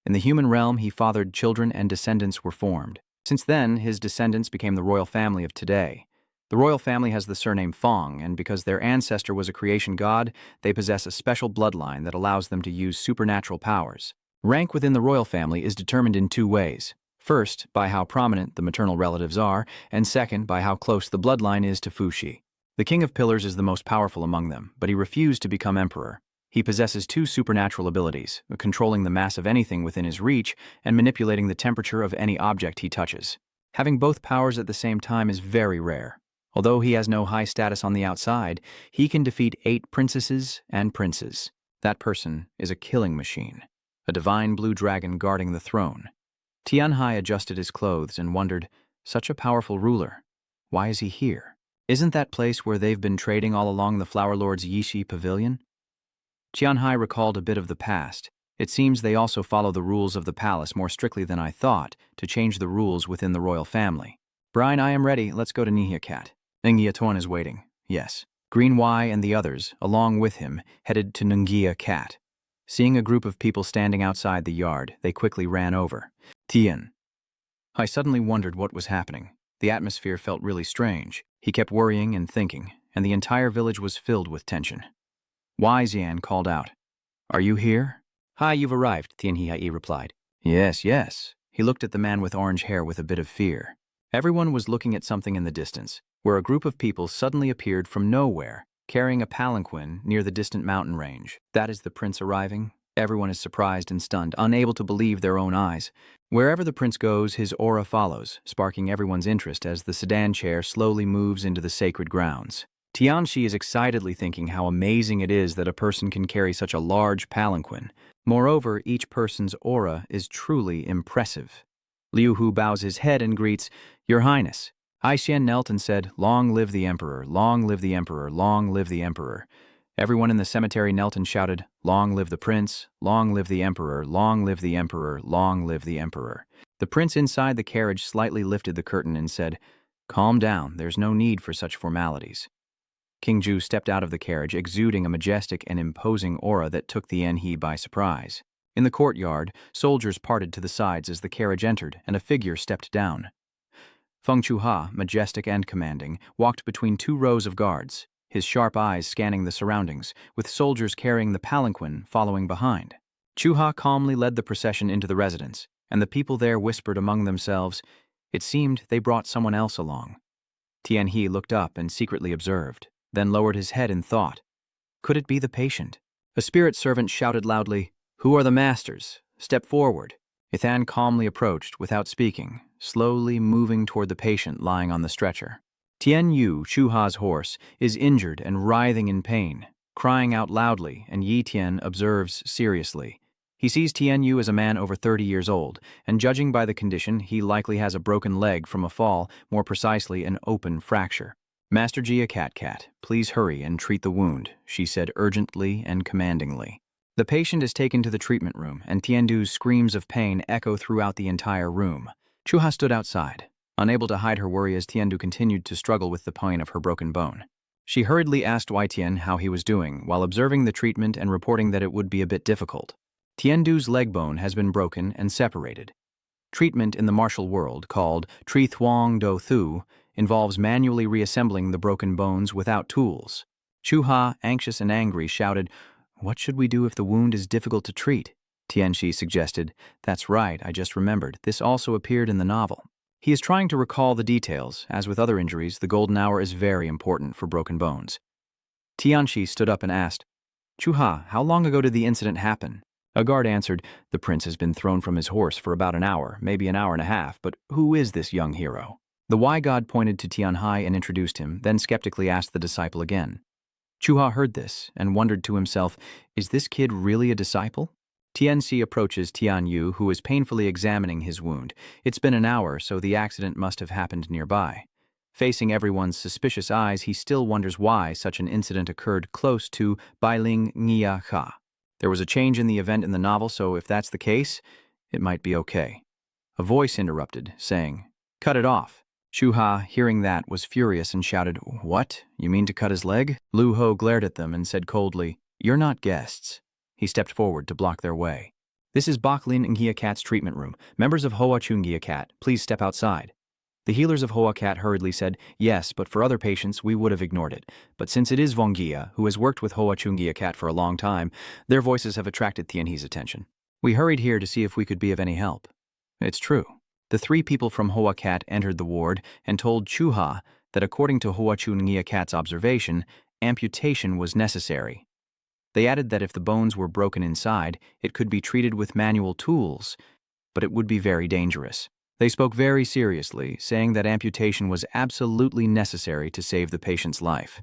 In the human realm, he fathered children and descendants were formed. Since then, his descendants became the royal family of today. The royal family has the surname Fong, and because their ancestor was a creation god, they possess a special bloodline that allows them to use supernatural powers. Rank within the royal family is determined in two ways. First, by how prominent the maternal relatives are, and second, by how close the bloodline is to Fuxi. The King of Pillars is the most powerful among them, but he refused to become emperor. He possesses two supernatural abilities, controlling the mass of anything within his reach and manipulating the temperature of any object he touches. Having both powers at the same time is very rare. Although he has no high status on the outside, he can defeat 8 princesses and princes. That person is a killing machine, a divine blue dragon guarding the throne. Tianhai adjusted his clothes and wondered, such a powerful ruler, why is he here? Isn't that place where they've been trading all along the Flower Lord's Yishi Pavilion? Tianhai recalled a bit of the past. It seems they also follow the rules of the palace more strictly than I thought, to change the rules within the royal family. Brian, I am ready. Let's go to Nihia Cat. Nungia Tuan is waiting. Yes. Green Y and the others, along with him, headed to Nungia Cat. Seeing a group of people standing outside the yard, they quickly ran over. Tian. I suddenly wondered what was happening. The atmosphere felt really strange. He kept worrying and thinking, and the entire village was filled with tension. Y Xian called out, "Are you here?" "Hi, you've arrived," Tianhai replied. Yes, yes. He looked at the man with orange hair with a bit of fear. Everyone was looking at something in the distance, where a group of people suddenly appeared from nowhere, carrying a palanquin near the distant mountain range. That is the prince arriving? Everyone is surprised and stunned, unable to believe their own eyes. Wherever the prince goes, his aura follows, sparking everyone's interest as the sedan chair slowly moves into the sacred grounds. Tianxi is excitedly thinking how amazing it is that a person can carry such a large palanquin. Moreover, each person's aura is truly impressive. Liu Hu bows his head and greets, "Your Highness." Ai Xian knelt and said, "Long live the Emperor, long live the Emperor, long live the Emperor." Everyone in the cemetery knelt and shouted, "Long live the Prince, long live the Emperor, long live the Emperor, long live the Emperor." The prince inside the carriage slightly lifted the curtain and said, "Calm down, there's no need for such formalities." King Ju stepped out of the carriage, exuding a majestic and imposing aura that took the Enhe by surprise. In the courtyard, soldiers parted to the sides as the carriage entered, and a figure stepped down. Feng Chuha, majestic and commanding, walked between two rows of guards, his sharp eyes scanning the surroundings, with soldiers carrying the palanquin following behind. Chuha calmly led the procession into the residence, and the people there whispered among themselves. It seemed they brought someone else along. Tianhe looked up and secretly observed, then lowered his head in thought. Could it be the patient? A spirit servant shouted loudly, "Who are the masters? Step forward." Ithan calmly approached without speaking, slowly moving toward the patient lying on the stretcher. Tian Yu, Chuha's horse, is injured and writhing in pain, crying out loudly, and Yi Tian observes seriously. He sees Tian Yu as a man over 30 years old, and judging by the condition, he likely has a broken leg from a fall, more precisely an open fracture. "Master Jia Cat, please hurry and treat the wound," she said urgently and commandingly. The patient is taken to the treatment room, and Tiandu's screams of pain echo throughout the entire room. Chuha stood outside, unable to hide her worry as Tiandu continued to struggle with the pain of her broken bone. She hurriedly asked Wei Tian how he was doing, while observing the treatment and reporting that it would be a bit difficult. Tiandu's leg bone has been broken and separated. Treatment in the martial world, called Tri Thuong Do Thu, involves manually reassembling the broken bones without tools. Chuha, anxious and angry, shouted, "What should we do if the wound is difficult to treat?" Tianxi suggested, "That's right, I just remembered. This also appeared in the novel." He is trying to recall the details. As with other injuries, the golden hour is very important for broken bones. Tianxi stood up and asked, "Chuha, how long ago did the incident happen?" A guard answered, "The prince has been thrown from his horse for about an hour, maybe an hour and a half, but who is this young hero?" The Y god pointed to Tianhai and introduced him, then skeptically asked the disciple again. Chuha heard this and wondered to himself, is this kid really a disciple? Tianxi approaches Tian Yu, who is painfully examining his wound. It's been an hour, so the accident must have happened nearby. Facing everyone's suspicious eyes, he still wonders why such an incident occurred close to Bailing Nia Kha. There was a change in the event in the novel, so if that's the case, it might be okay. A voice interrupted, saying, "Cut it off." Chuha, hearing that, was furious and shouted, "What? You mean to cut his leg?" Lu Ho glared at them and said coldly, "You're not guests." He stepped forward to block their way. "This is Baklin Ngia Cat's treatment room. Members of Hoa Chungia Cat, please step outside." The healers of Hoa Cat hurriedly said, "Yes, but for other patients, we would have ignored it. But since it is Vongia, who has worked with Hoa Chungia Cat for a long time, their voices have attracted Tianhe's attention. We hurried here to see if we could be of any help." It's true. The three people from Hoa Cat entered the ward and told Chuha that according to Hoa Chungia Cat's observation, amputation was necessary. They added that if the bones were broken inside, it could be treated with manual tools, but it would be very dangerous. They spoke very seriously, saying that amputation was absolutely necessary to save the patient's life.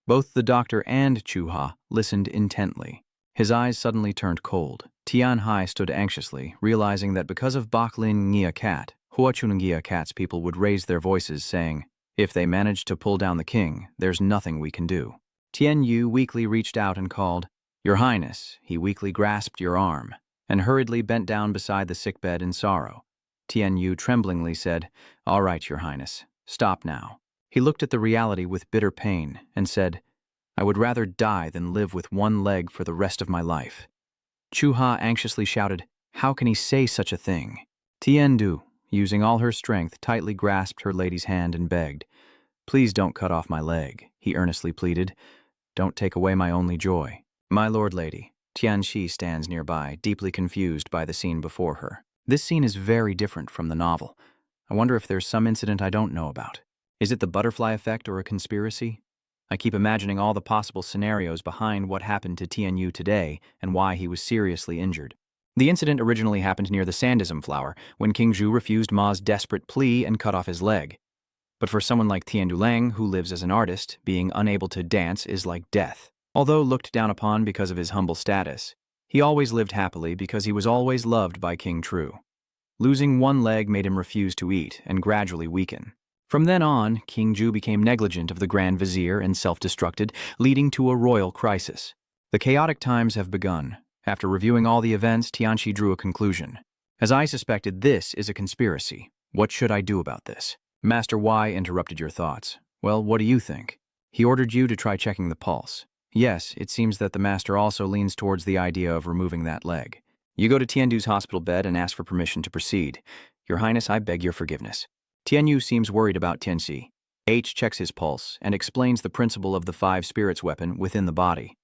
Both the doctor and Chuha listened intently. His eyes suddenly turned cold. Tian Hai stood anxiously, realizing that because of Baklin Ngia Cat, Hoa Chungia Cat's people would raise their voices, saying, "If they manage to pull down the king, there's nothing we can do." Tian Yu weakly reached out and called, "Your Highness." He weakly grasped your arm, and hurriedly bent down beside the sickbed in sorrow. Tian Yu tremblingly said, "All right, Your Highness, stop now." He looked at the reality with bitter pain and said, "I would rather die than live with one leg for the rest of my life." Chuha anxiously shouted, "How can he say such a thing?" Tian Du, using all her strength, tightly grasped her lady's hand and begged, "Please don't cut off my leg," he earnestly pleaded. "Don't take away my only joy." "My lord lady." Tianxi stands nearby, deeply confused by the scene before her. This scene is very different from the novel. I wonder if there's some incident I don't know about. Is it the butterfly effect or a conspiracy? I keep imagining all the possible scenarios behind what happened to Tian Yu today and why he was seriously injured. The incident originally happened near the Sandism flower, when King Zhu refused Ma's desperate plea and cut off his leg. But for someone like Tian Dulang, who lives as an artist, being unable to dance is like death. Although looked down upon because of his humble status, he always lived happily because he was always loved by King Tru. Losing one leg made him refuse to eat and gradually weaken. From then on, King Ju became negligent of the Grand Vizier and self-destructed, leading to a royal crisis. The chaotic times have begun. After reviewing all the events, Tianxi drew a conclusion. As I suspected, this is a conspiracy. What should I do about this? Master Y interrupted your thoughts. Well, what do you think? He ordered you to try checking the pulse. Yes, it seems that the master also leans towards the idea of removing that leg. You go to Tiandu's hospital bed and ask for permission to proceed. Your Highness, I beg your forgiveness. Tianyu seems worried about Tianxi. H checks his pulse and explains the principle of the five spirits weapon within the body.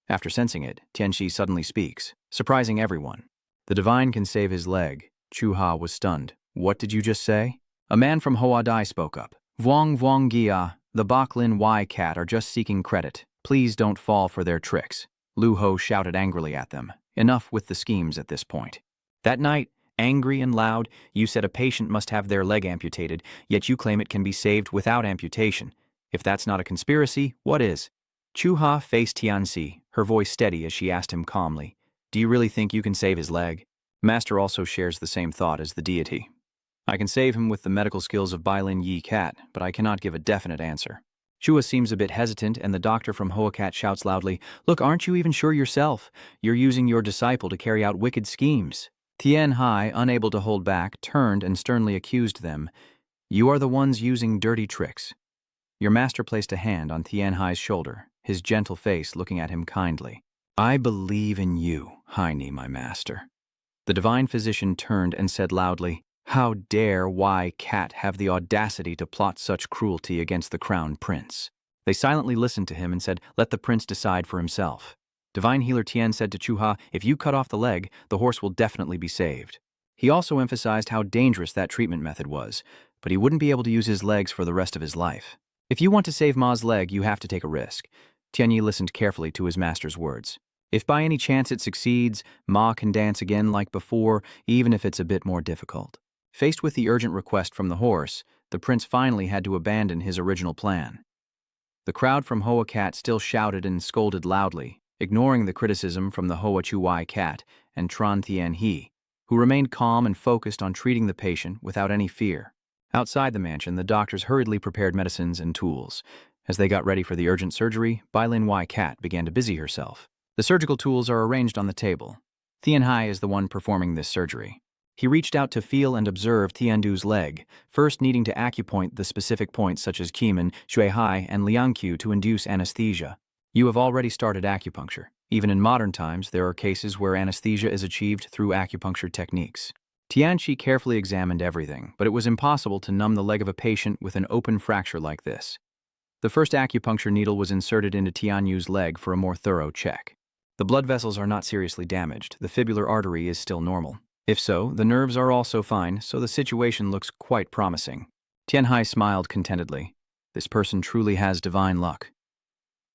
After sensing it, Tianxi suddenly speaks, surprising everyone. The divine can save his leg. Chu Ha was stunned. What did you just say? A man from Hoa Dai spoke up. Vuong Vuong Gia, the Bok Lin Y cat are just seeking credit. Please don't fall for their tricks. Lu Ho shouted angrily at them. Enough with the schemes at this point. That night, angry and loud, you said a patient must have their leg amputated, yet you claim it can be saved without amputation. If that's not a conspiracy, what is? Chu Ha faced Tianxi, her voice steady as she asked him calmly, do you really think you can save his leg? Master also shares the same thought as the deity. I can save him with the medical skills of Bailin Yi Cat, but I cannot give a definite answer. Chua seems a bit hesitant, and the doctor from Hoa Cat shouts loudly, Look, aren't you even sure yourself? You're using your disciple to carry out wicked schemes. Tian Hai, unable to hold back, turned and sternly accused them. You are the ones using dirty tricks. Your master placed a hand on Tian Hai's shoulder, his gentle face looking at him kindly. I believe in you, Haini, my master. The divine physician turned and said loudly, How dare Y Cat have the audacity to plot such cruelty against the crown prince? They silently listened to him and said, Let the prince decide for himself. Divine healer Tian said to Chu Ha, If you cut off the leg, the horse will definitely be saved. He also emphasized how dangerous that treatment method was, but he wouldn't be able to use his legs for the rest of his life. If you want to save Ma's leg, you have to take a risk. Tianyi listened carefully to his master's words. If by any chance it succeeds, Ma can dance again like before, even if it's a bit more difficult. Faced with the urgent request from the horse, the prince finally had to abandon his original plan. The crowd from Hoa Cat still shouted and scolded loudly, ignoring the criticism from the Hoa Chu Y Cat and Tran Thien He, who remained calm and focused on treating the patient without any fear. Outside the mansion, the doctors hurriedly prepared medicines and tools. As they got ready for the urgent surgery, Bailin Y Cat began to busy herself. The surgical tools are arranged on the table. Thien Hai is the one performing this surgery. He reached out to feel and observe Tiandu's leg, first needing to acupoint the specific points such as Qimen, Xuehai, and Liangqiu to induce anesthesia. You have already started acupuncture. Even in modern times, there are cases where anesthesia is achieved through acupuncture techniques. Tianxi carefully examined everything, but it was impossible to numb the leg of a patient with an open fracture like this. The first acupuncture needle was inserted into Tianyu's leg for a more thorough check. The blood vessels are not seriously damaged. The fibular artery is still normal. If so, the nerves are also fine, so the situation looks quite promising. Tianhai smiled contentedly. This person truly has divine luck.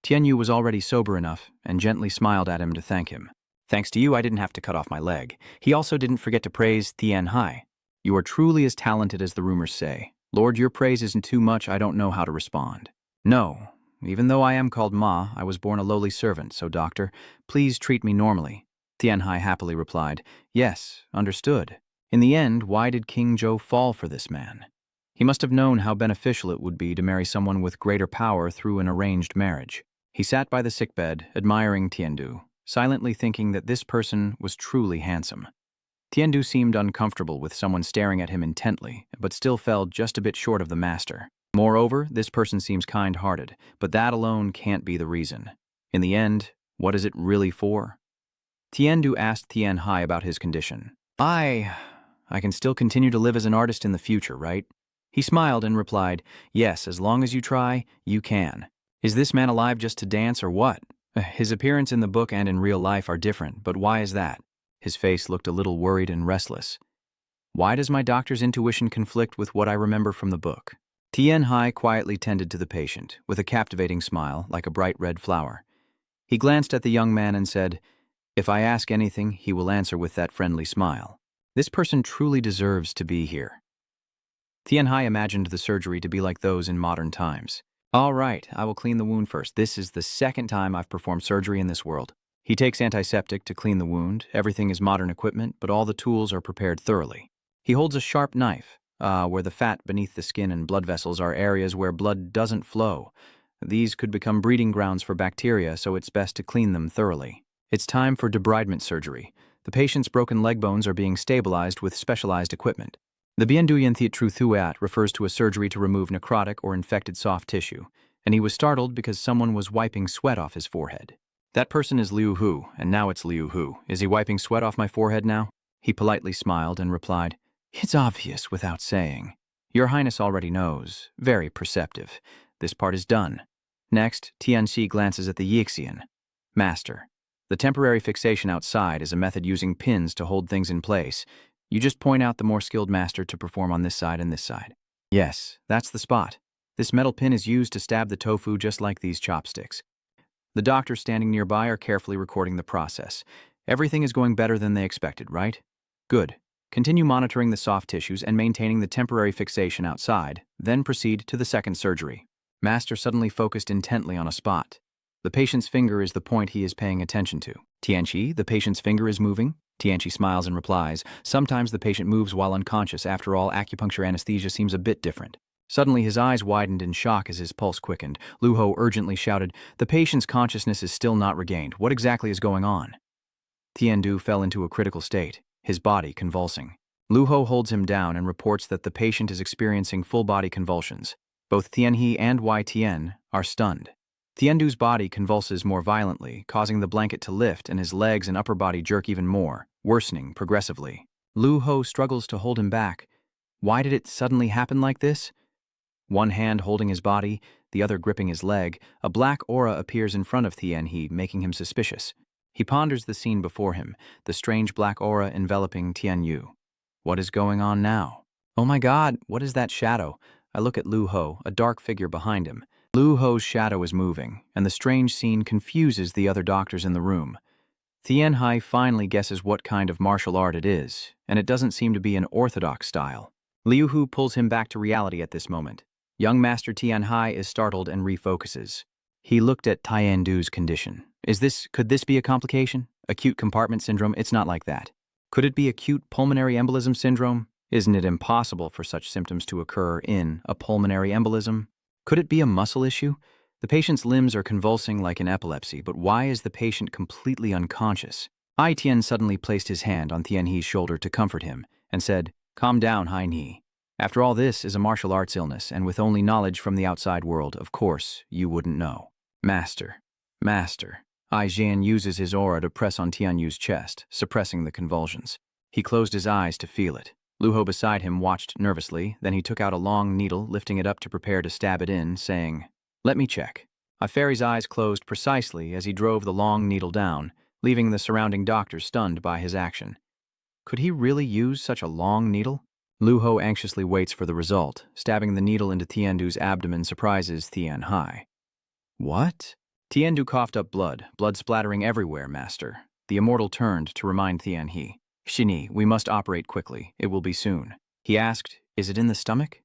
Tianyu was already sober enough and gently smiled at him to thank him. Thanks to you, I didn't have to cut off my leg. He also didn't forget to praise Tianhai. You are truly as talented as the rumors say. Lord, your praise isn't too much. I don't know how to respond. No. Even though I am called Ma, I was born a lowly servant, so doctor, please treat me normally. Tianhai happily replied, Yes, understood. In the end, why did King Zhou fall for this man? He must have known how beneficial it would be to marry someone with greater power through an arranged marriage. He sat by the sickbed, admiring Tiandu, silently thinking that this person was truly handsome. Tiandu seemed uncomfortable with someone staring at him intently, but still fell just a bit short of the master. Moreover, this person seems kind-hearted, but that alone can't be the reason. In the end, what is it really for? Tiandu asked Tianhai about his condition. I can still continue to live as an artist in the future, right? He smiled and replied, Yes, as long as you try, you can. Is this man alive just to dance or what? His appearance in the book and in real life are different, but why is that? His face looked a little worried and restless. Why does my doctor's intuition conflict with what I remember from the book? Tianhai quietly tended to the patient, with a captivating smile, like a bright red flower. He glanced at the young man and said, If I ask anything, he will answer with that friendly smile. This person truly deserves to be here. Tianhai imagined the surgery to be like those in modern times. All right, I will clean the wound first. This is the second time I've performed surgery in this world. He takes antiseptic to clean the wound. Everything is modern equipment, but all the tools are prepared thoroughly. He holds a sharp knife. Where the fat beneath the skin and blood vessels are areas where blood doesn't flow. These could become breeding grounds for bacteria, so it's best to clean them thoroughly. It's time for debridement surgery. The patient's broken leg bones are being stabilized with specialized equipment. The Bien Duyen Thiet Tru Thuat refers to a surgery to remove necrotic or infected soft tissue, and he was startled because someone was wiping sweat off his forehead. That person is Liu Hu, and now it's Liu Hu. Is he wiping sweat off my forehead now? He politely smiled and replied, "It's obvious without saying. Your Highness already knows. Very perceptive. This part is done." Next, Tianxi glances at the Yixian. "Master, the temporary fixation outside is a method using pins to hold things in place. You just point out the more skilled master to perform on this side and this side." "Yes, that's the spot. This metal pin is used to stab the tofu just like these chopsticks." The doctors standing nearby are carefully recording the process. Everything is going better than they expected, right? Good. Continue monitoring the soft tissues and maintaining the temporary fixation outside, then proceed to the second surgery. Master suddenly focused intently on a spot. The patient's finger is the point he is paying attention to. "Tianqi, the patient's finger is moving?" Tianqi smiles and replies, "Sometimes the patient moves while unconscious. After all, acupuncture anesthesia seems a bit different." Suddenly his eyes widened in shock as his pulse quickened. Lu Ho urgently shouted, "The patient's consciousness is still not regained. What exactly is going on?" Tiandu fell into a critical state, his body convulsing. Lu Ho holds him down and reports that the patient is experiencing full-body convulsions. Both Tianhe and Wei Tian are stunned. Tiandu's body convulses more violently, causing the blanket to lift and his legs and upper body jerk even more, worsening progressively. Lu Ho struggles to hold him back. Why did it suddenly happen like this? One hand holding his body, the other gripping his leg, a black aura appears in front of Tianhe, making him suspicious. He ponders the scene before him, the strange black aura enveloping Tianyu. What is going on now? "Oh my God, what is that shadow?" I look at Lu Ho, a dark figure behind him. Lu Ho's shadow is moving, and the strange scene confuses the other doctors in the room. Tianhai finally guesses what kind of martial art it is, and it doesn't seem to be an orthodox style. Liu Hu pulls him back to reality at this moment. Young Master Tianhai is startled and refocuses. He looked at Tiandu's condition. Could this be a complication? Acute compartment syndrome? It's not like that. Could it be acute pulmonary embolism syndrome? Isn't it impossible for such symptoms to occur in a pulmonary embolism? Could it be a muscle issue? The patient's limbs are convulsing like in epilepsy, but why is the patient completely unconscious? Ai Tian suddenly placed his hand on Tianhe's shoulder to comfort him and said, "Calm down, Hai Ni. After all, this is a martial arts illness, and with only knowledge from the outside world, of course, you wouldn't know." Master. Ai Jian uses his aura to press on Tianyu's chest, suppressing the convulsions. He closed his eyes to feel it. Lu Ho beside him watched nervously, then he took out a long needle, lifting it up to prepare to stab it in, saying, "Let me check." A fairy's eyes closed precisely as he drove the long needle down, leaving the surrounding doctors stunned by his action. Could he really use such a long needle? Lu Ho anxiously waits for the result. Stabbing the needle into Tiandu's abdomen surprises Tianhai. "What?" Tiandu coughed up blood splattering everywhere, Master. The immortal turned to remind Tianhe. "Shini, we must operate quickly. It will be soon." He asked, "Is it in the stomach?"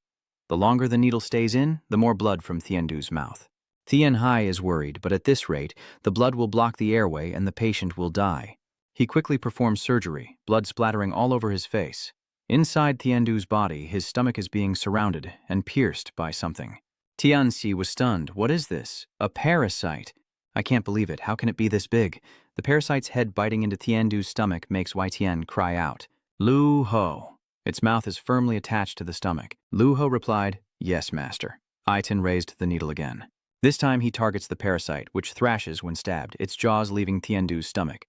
The longer the needle stays in, the more blood from Tiandu's mouth. Tianhai is worried, but at this rate, the blood will block the airway and the patient will die. He quickly performs surgery, blood splattering all over his face. Inside Tiandu's body, his stomach is being surrounded and pierced by something. Tianxi was stunned. "What is this? A parasite?" "I can't believe it. How can it be this big?" The parasite's head biting into Tiandu's stomach makes Wei Tian cry out. "Lu Ho." Its mouth is firmly attached to the stomach. Lu Ho replied, "Yes, Master." Ai Tin raised the needle again. This time he targets the parasite, which thrashes when stabbed, its jaws leaving Tiandu's stomach.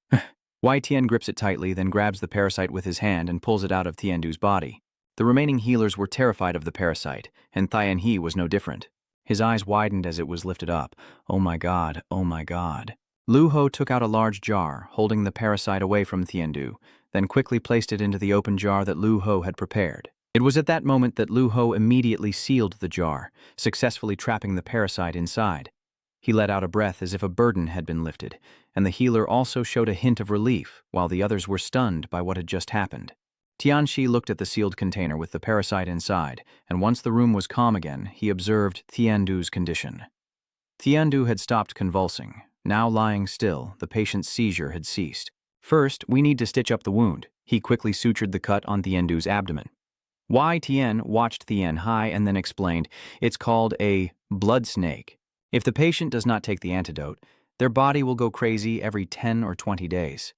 Wei Tian grips it tightly, then grabs the parasite with his hand and pulls it out of Tiandu's body. The remaining healers were terrified of the parasite, and Tianhe was no different. His eyes widened as it was lifted up. "Oh my God, oh my God." Lu Ho took out a large jar, holding the parasite away from Tiandu, then quickly placed it into the open jar that Lu Ho had prepared. It was at that moment that Lu Ho immediately sealed the jar, successfully trapping the parasite inside. He let out a breath as if a burden had been lifted, and the healer also showed a hint of relief, while the others were stunned by what had just happened. Tianxi looked at the sealed container with the parasite inside, and once the room was calm again, he observed Tiandu's condition. Tiandu had stopped convulsing. Now lying still, the patient's seizure had ceased. "First, we need to stitch up the wound." He quickly sutured the cut on Tiandu's abdomen. Wei Tian watched Tianhai and then explained, "It's called a blood snake. If the patient does not take the antidote, their body will go crazy every 10 or 20 days.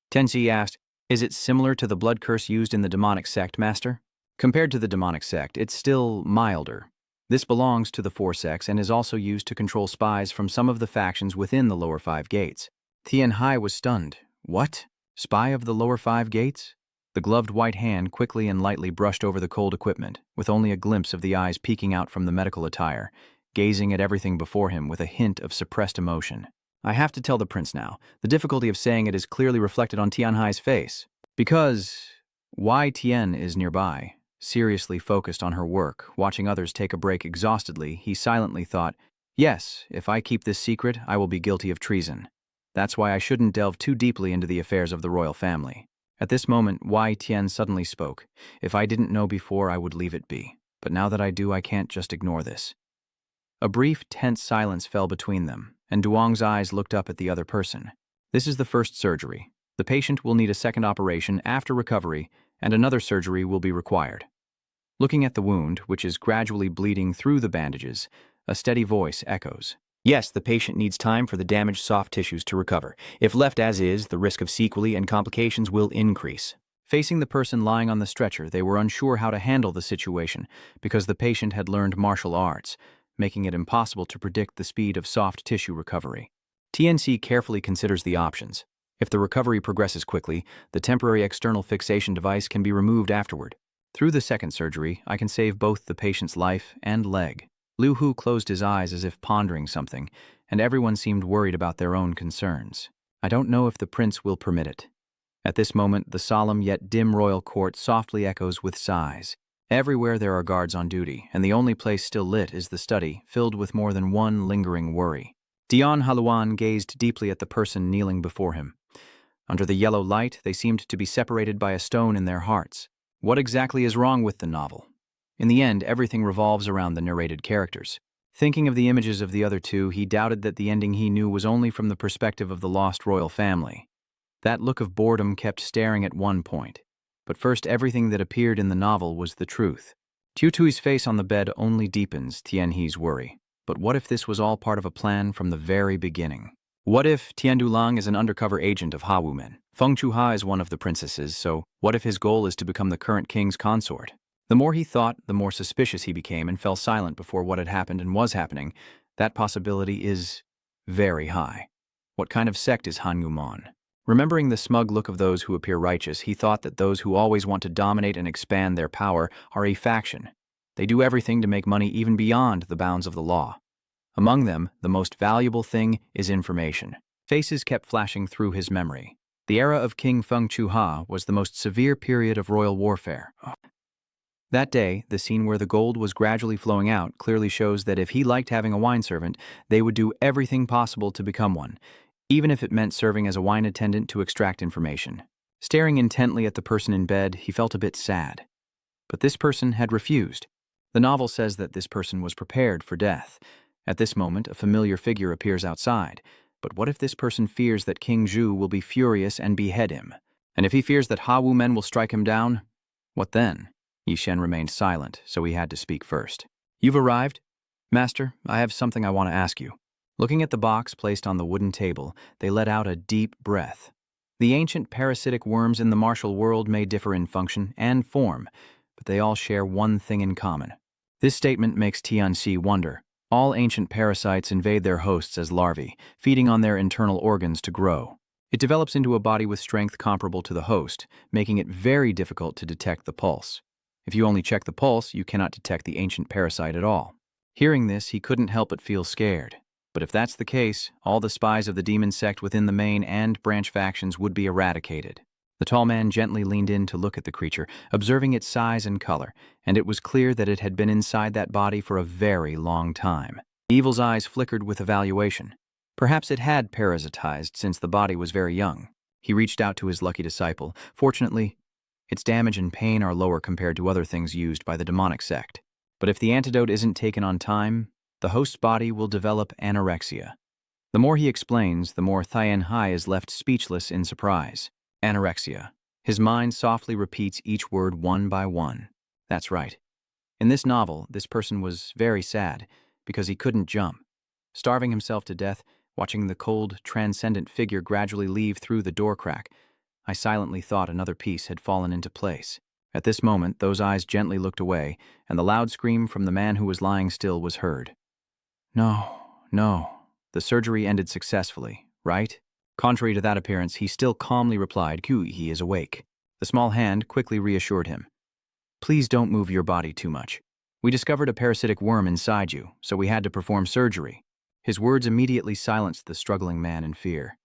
Tenzi asked, Is it similar to the blood curse used in the demonic sect, Master? Compared to the demonic sect, it's still milder. This belongs to the Four Sects and is also used to control spies from some of the factions within the lower five gates. Tian Hai was stunned. What? Spy of the lower five gates? The gloved white hand quickly and lightly brushed over the cold equipment, with only a glimpse of the eyes peeking out from the medical attire, gazing at everything before him with a hint of suppressed emotion. I have to tell the prince now. The difficulty of saying it is clearly reflected on Tian Hai's face. Because Wai Tian is nearby, seriously focused on her work, watching others take a break exhaustedly, he silently thought, yes, if I keep this secret, I will be guilty of treason. That's why I shouldn't delve too deeply into the affairs of the royal family. At this moment, Wai Tian suddenly spoke. If I didn't know before, I would leave it be. But now that I do, I can't just ignore this. A brief, tense silence fell between them, and Duong's eyes looked up at the other person. This is the first surgery. The patient will need a second operation after recovery, and another surgery will be required. Looking at the wound, which is gradually bleeding through the bandages, a steady voice echoes. Yes, the patient needs time for the damaged soft tissues to recover. If left as is, the risk of sequelae and complications will increase. Facing the person lying on the stretcher, they were unsure how to handle the situation because the patient had learned martial arts, making it impossible to predict the speed of soft tissue recovery. TNC carefully considers the options. If the recovery progresses quickly, the temporary external fixation device can be removed afterward. Through the second surgery, I can save both the patient's life and leg. Lu Hu closed his eyes as if pondering something, and everyone seemed worried about their own concerns. I don't know if the prince will permit it. At this moment, the solemn yet dim royal court softly echoes with sighs. Everywhere there are guards on duty, and the only place still lit is the study, filled with more than one lingering worry. Dian Haluan gazed deeply at the person kneeling before him. Under the yellow light, they seemed to be separated by a stone in their hearts. What exactly is wrong with the novel? In the end, everything revolves around the narrated characters. Thinking of the images of the other two, he doubted that the ending he knew was only from the perspective of the lost royal family. That look of boredom kept staring at one point. But first, everything that appeared in the novel was the truth. Tutui's face on the bed only deepens Tianhe's worry. But what if this was all part of a plan from the very beginning? What if Tiandulang is an undercover agent of Ha-Wumen? Feng Chuha is one of the princesses, so what if his goal is to become the current king's consort? The more he thought, the more suspicious he became and fell silent before what had happened and was happening. That possibility is very high. What kind of sect is Hanyumon? Remembering the smug look of those who appear righteous, he thought that those who always want to dominate and expand their power are a faction. They do everything to make money even beyond the bounds of the law. Among them, the most valuable thing is information. Faces kept flashing through his memory. The era of King Feng Chuha was the most severe period of royal warfare. That day, the scene where the gold was gradually flowing out clearly shows that if he liked having a wine servant, they would do everything possible to become one, even if it meant serving as a wine attendant to extract information. Staring intently at the person in bed, he felt a bit sad. But this person had refused. The novel says that this person was prepared for death. At this moment, a familiar figure appears outside. But what if this person fears that King Zhu will be furious and behead him? And if he fears that Ha-Wumen will strike him down? What then? Yi Shen remained silent, so he had to speak first. You've arrived? Master, I have something I want to ask you. Looking at the box placed on the wooden table, they let out a deep breath. The ancient parasitic worms in the martial world may differ in function and form, but they all share one thing in common. This statement makes Tianxi wonder. All ancient parasites invade their hosts as larvae, feeding on their internal organs to grow. It develops into a body with strength comparable to the host, making it very difficult to detect the pulse. If you only check the pulse, you cannot detect the ancient parasite at all. Hearing this, he couldn't help but feel scared. But if that's the case, all the spies of the demon sect within the main and branch factions would be eradicated. The tall man gently leaned in to look at the creature, observing its size and color, and it was clear that it had been inside that body for a very long time. The evil's eyes flickered with evaluation. Perhaps it had parasitized since the body was very young. He reached out to his lucky disciple. Fortunately, its damage and pain are lower compared to other things used by the demonic sect. But if the antidote isn't taken on time, the host's body will develop anorexia. The more he explains, the more Thian Hai is left speechless in surprise. Anorexia. His mind softly repeats each word one by one. That's right. In this novel, this person was very sad because he couldn't jump. Starving himself to death, watching the cold, transcendent figure gradually leave through the door crack, I silently thought another piece had fallen into place. At this moment, those eyes gently looked away, and the loud scream from the man who was lying still was heard. No, no. The surgery ended successfully, right? Contrary to that appearance, he still calmly replied, he is awake. The small hand quickly reassured him. Please don't move your body too much. We discovered a parasitic worm inside you, so we had to perform surgery. His words immediately silenced the struggling man in fear.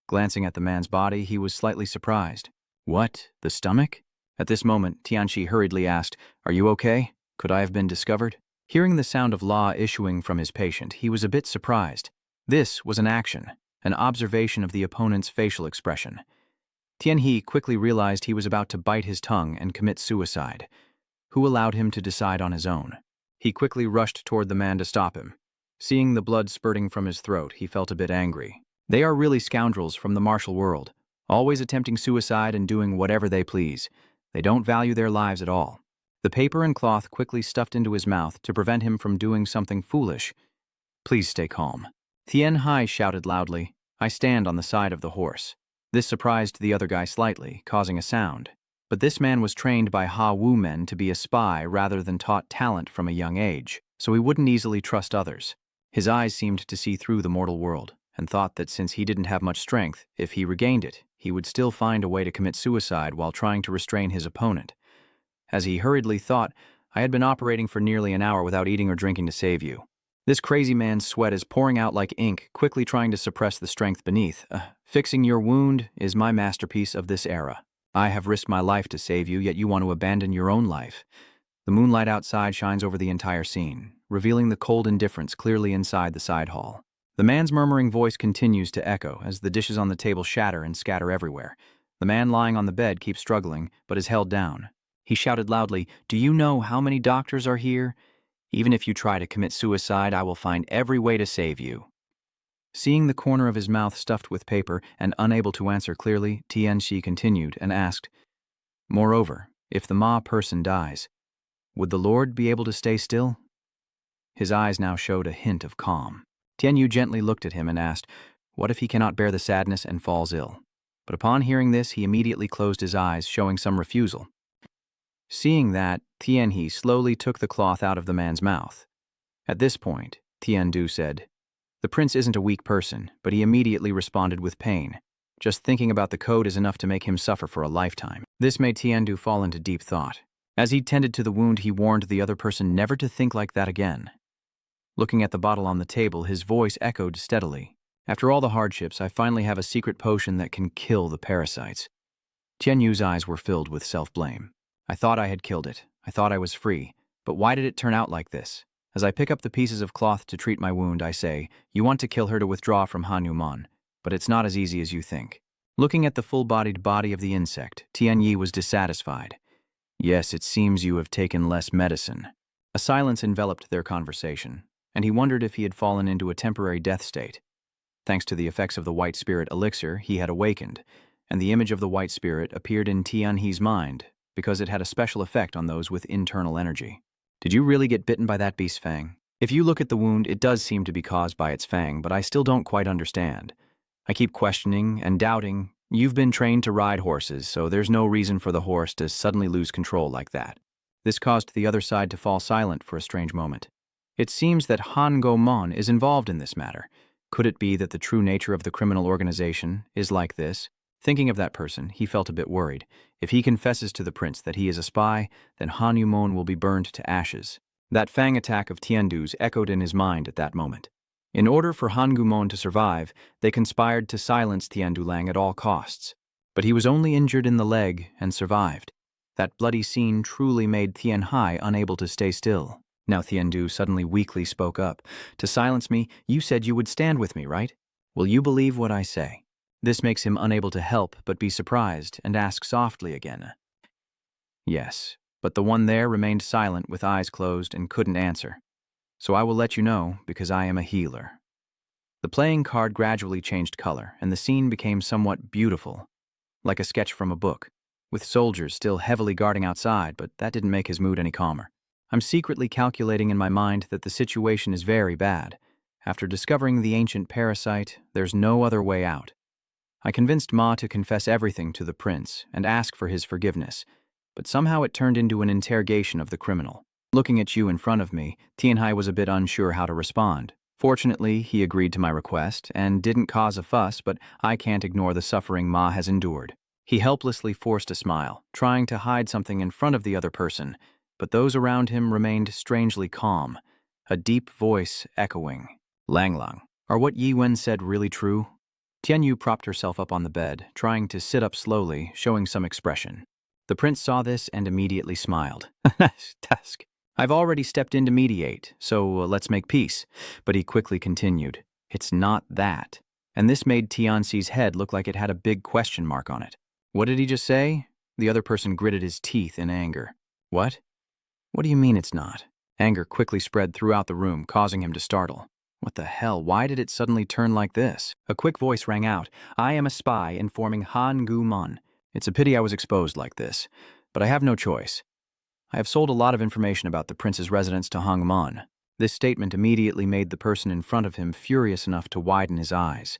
Glancing at the man's body, he was slightly surprised. What? The stomach? At this moment, Tianxi hurriedly asked, Are you okay? Could I have been discovered? Hearing the sound of law issuing from his patient, he was a bit surprised. This was an action, an observation of the opponent's facial expression. Tianhe quickly realized he was about to bite his tongue and commit suicide. Who allowed him to decide on his own? He quickly rushed toward the man to stop him. Seeing the blood spurting from his throat, he felt a bit angry. They are really scoundrels from the martial world, always attempting suicide and doing whatever they please. They don't value their lives at all. The paper and cloth quickly stuffed into his mouth to prevent him from doing something foolish. Please stay calm. Tian Hai shouted loudly, I stand on the side of the horse. This surprised the other guy slightly, causing a sound. But this man was trained by Ha Wu men to be a spy rather than taught talent from a young age, so he wouldn't easily trust others. His eyes seemed to see through the mortal world, and thought that since he didn't have much strength, if he regained it, he would still find a way to commit suicide while trying to restrain his opponent. As he hurriedly thought, I had been operating for nearly an hour without eating or drinking to save you. This crazy man's sweat is pouring out like ink, quickly trying to suppress the strength beneath. Fixing your wound is my masterpiece of this era. I have risked my life to save you, yet you want to abandon your own life. The moonlight outside shines over the entire scene, revealing the cold indifference clearly inside the side hall. The man's murmuring voice continues to echo as the dishes on the table shatter and scatter everywhere. The man lying on the bed keeps struggling, but is held down. He shouted loudly, Do you know how many doctors are here? Even if you try to commit suicide, I will find every way to save you. Seeing the corner of his mouth stuffed with paper and unable to answer clearly, Tianxi continued and asked, Moreover, if the Ma person dies, would the Lord be able to stay still? His eyes now showed a hint of calm. Tianyu gently looked at him and asked, What if he cannot bear the sadness and falls ill? But upon hearing this, he immediately closed his eyes, showing some refusal. Seeing that, Tianhe slowly took the cloth out of the man's mouth. At this point, Tiandu said, The prince isn't a weak person, but he immediately responded with pain. Just thinking about the code is enough to make him suffer for a lifetime. This made Tiandu fall into deep thought. As he tended to the wound, he warned the other person never to think like that again. Looking at the bottle on the table, his voice echoed steadily. After all the hardships, I finally have a secret potion that can kill the parasites. Tianyu's eyes were filled with self-blame. I thought I had killed it. I thought I was free. But why did it turn out like this? As I pick up the pieces of cloth to treat my wound, I say, You want to kill her to withdraw from Hanuman, but it's not as easy as you think. Looking at the full-bodied body of the insect, Tianyi was dissatisfied. Yes, it seems you have taken less medicine. A silence enveloped their conversation, and he wondered if he had fallen into a temporary death state. Thanks to the effects of the white spirit elixir, he had awakened, and the image of the white spirit appeared in Tianhe's mind, because it had a special effect on those with internal energy. Did you really get bitten by that beast's fang? If you look at the wound, it does seem to be caused by its fang, but I still don't quite understand. I keep questioning and doubting. You've been trained to ride horses, so there's no reason for the horse to suddenly lose control like that. This caused the other side to fall silent for a strange moment. It seems that Han Go-mon is involved in this matter. Could it be that the true nature of the criminal organization is like this? Thinking of that person, he felt a bit worried. If he confesses to the prince that he is a spy, then Han Yumon will be burned to ashes. That fang attack of Tiandu's echoed in his mind at that moment. In order for Han Gumon to survive, they conspired to silence Tiandu Lang at all costs. But he was only injured in the leg and survived. That bloody scene truly made Tian Hai unable to stay still. Now Tiandu suddenly weakly spoke up. To silence me, you said you would stand with me, right? Will you believe what I say? This makes him unable to help but be surprised and ask softly again. Yes, but the one there remained silent with eyes closed and couldn't answer. So I will let you know because I am a healer. The playing card gradually changed color and the scene became somewhat beautiful, like a sketch from a book, with soldiers still heavily guarding outside, but that didn't make his mood any calmer. I'm secretly calculating in my mind that the situation is very bad. After discovering the ancient parasite, there's no other way out. I convinced Ma to confess everything to the prince and ask for his forgiveness, but somehow it turned into an interrogation of the criminal. Looking at you in front of me, Tianhai was a bit unsure how to respond. Fortunately, he agreed to my request and didn't cause a fuss, but I can't ignore the suffering Ma has endured. He helplessly forced a smile, trying to hide something in front of the other person, but those around him remained strangely calm, a deep voice echoing. Lang Lang, are what Yi Wen said really true? Tianyu propped herself up on the bed, trying to sit up slowly, showing some expression. The prince saw this and immediately smiled. Tusk. I've already stepped in to mediate, so let's make peace. But he quickly continued, it's not that. And this made Tianxi's head look like it had a big question mark on it. What did he just say? The other person gritted his teeth in anger. What? What do you mean it's not? Anger quickly spread throughout the room, causing him to startle. What the hell? Why did it suddenly turn like this? A quick voice rang out. I am a spy informing Han Gu Mon. It's a pity I was exposed like this, but I have no choice. I have sold a lot of information about the prince's residence to Hong Mon. This statement immediately made the person in front of him furious enough to widen his eyes.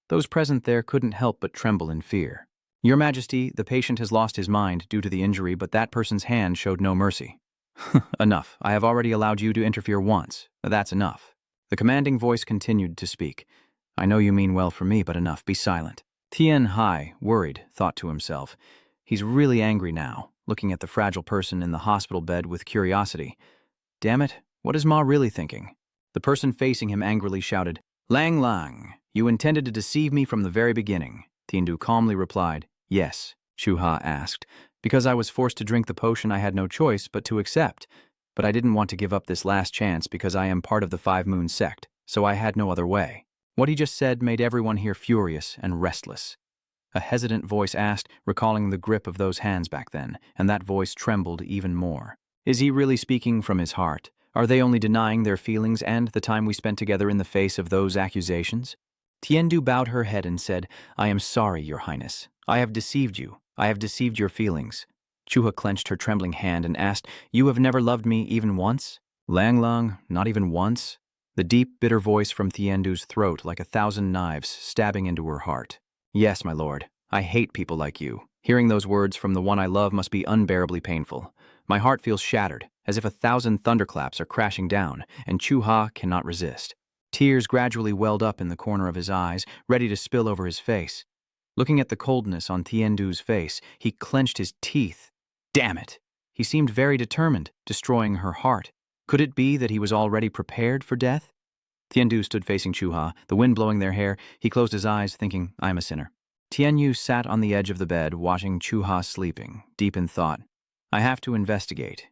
Those present there couldn't help but tremble in fear. Your Majesty, the patient has lost his mind due to the injury, but that person's hand showed no mercy. Enough. I have already allowed you to interfere once. That's enough. The commanding voice continued to speak. I know you mean well for me, but enough. Be silent. Tian Hai, worried, thought to himself. He's really angry now, looking at the fragile person in the hospital bed with curiosity. Damn it, what is Ma really thinking? The person facing him angrily shouted, Lang Lang, you intended to deceive me from the very beginning. Tiandu calmly replied, Yes, Chu Ha asked. Because I was forced to drink the potion, I had no choice but to accept. But I didn't want to give up this last chance because I am part of the Five Moon sect, so I had no other way. What he just said made everyone here furious and restless. A hesitant voice asked, recalling the grip of those hands back then, and that voice trembled even more. Is he really speaking from his heart? Are they only denying their feelings and the time we spent together in the face of those accusations? Tiendu bowed her head and said, I am sorry, Your Highness. I have deceived you. I have deceived your feelings. Chuha clenched her trembling hand and asked, You have never loved me even once? Lang Lang, not even once? The deep, bitter voice from Tiendu's throat like 1,000 knives stabbing into her heart. Yes, my lord. I hate people like you. Hearing those words from the one I love must be unbearably painful. My heart feels shattered, as if 1,000 thunderclaps are crashing down, and Chu-Ha cannot resist. Tears gradually welled up in the corner of his eyes, ready to spill over his face. Looking at the coldness on Tiendu's face, he clenched his teeth. Damn it! He seemed very determined, destroying her heart. Could it be that he was already prepared for death? Tiendu stood facing Chu-Ha, the wind blowing their hair. He closed his eyes, thinking, I am a sinner. Tianyu sat on the edge of the bed, watching Chu-Ha sleeping, deep in thought. I have to investigate,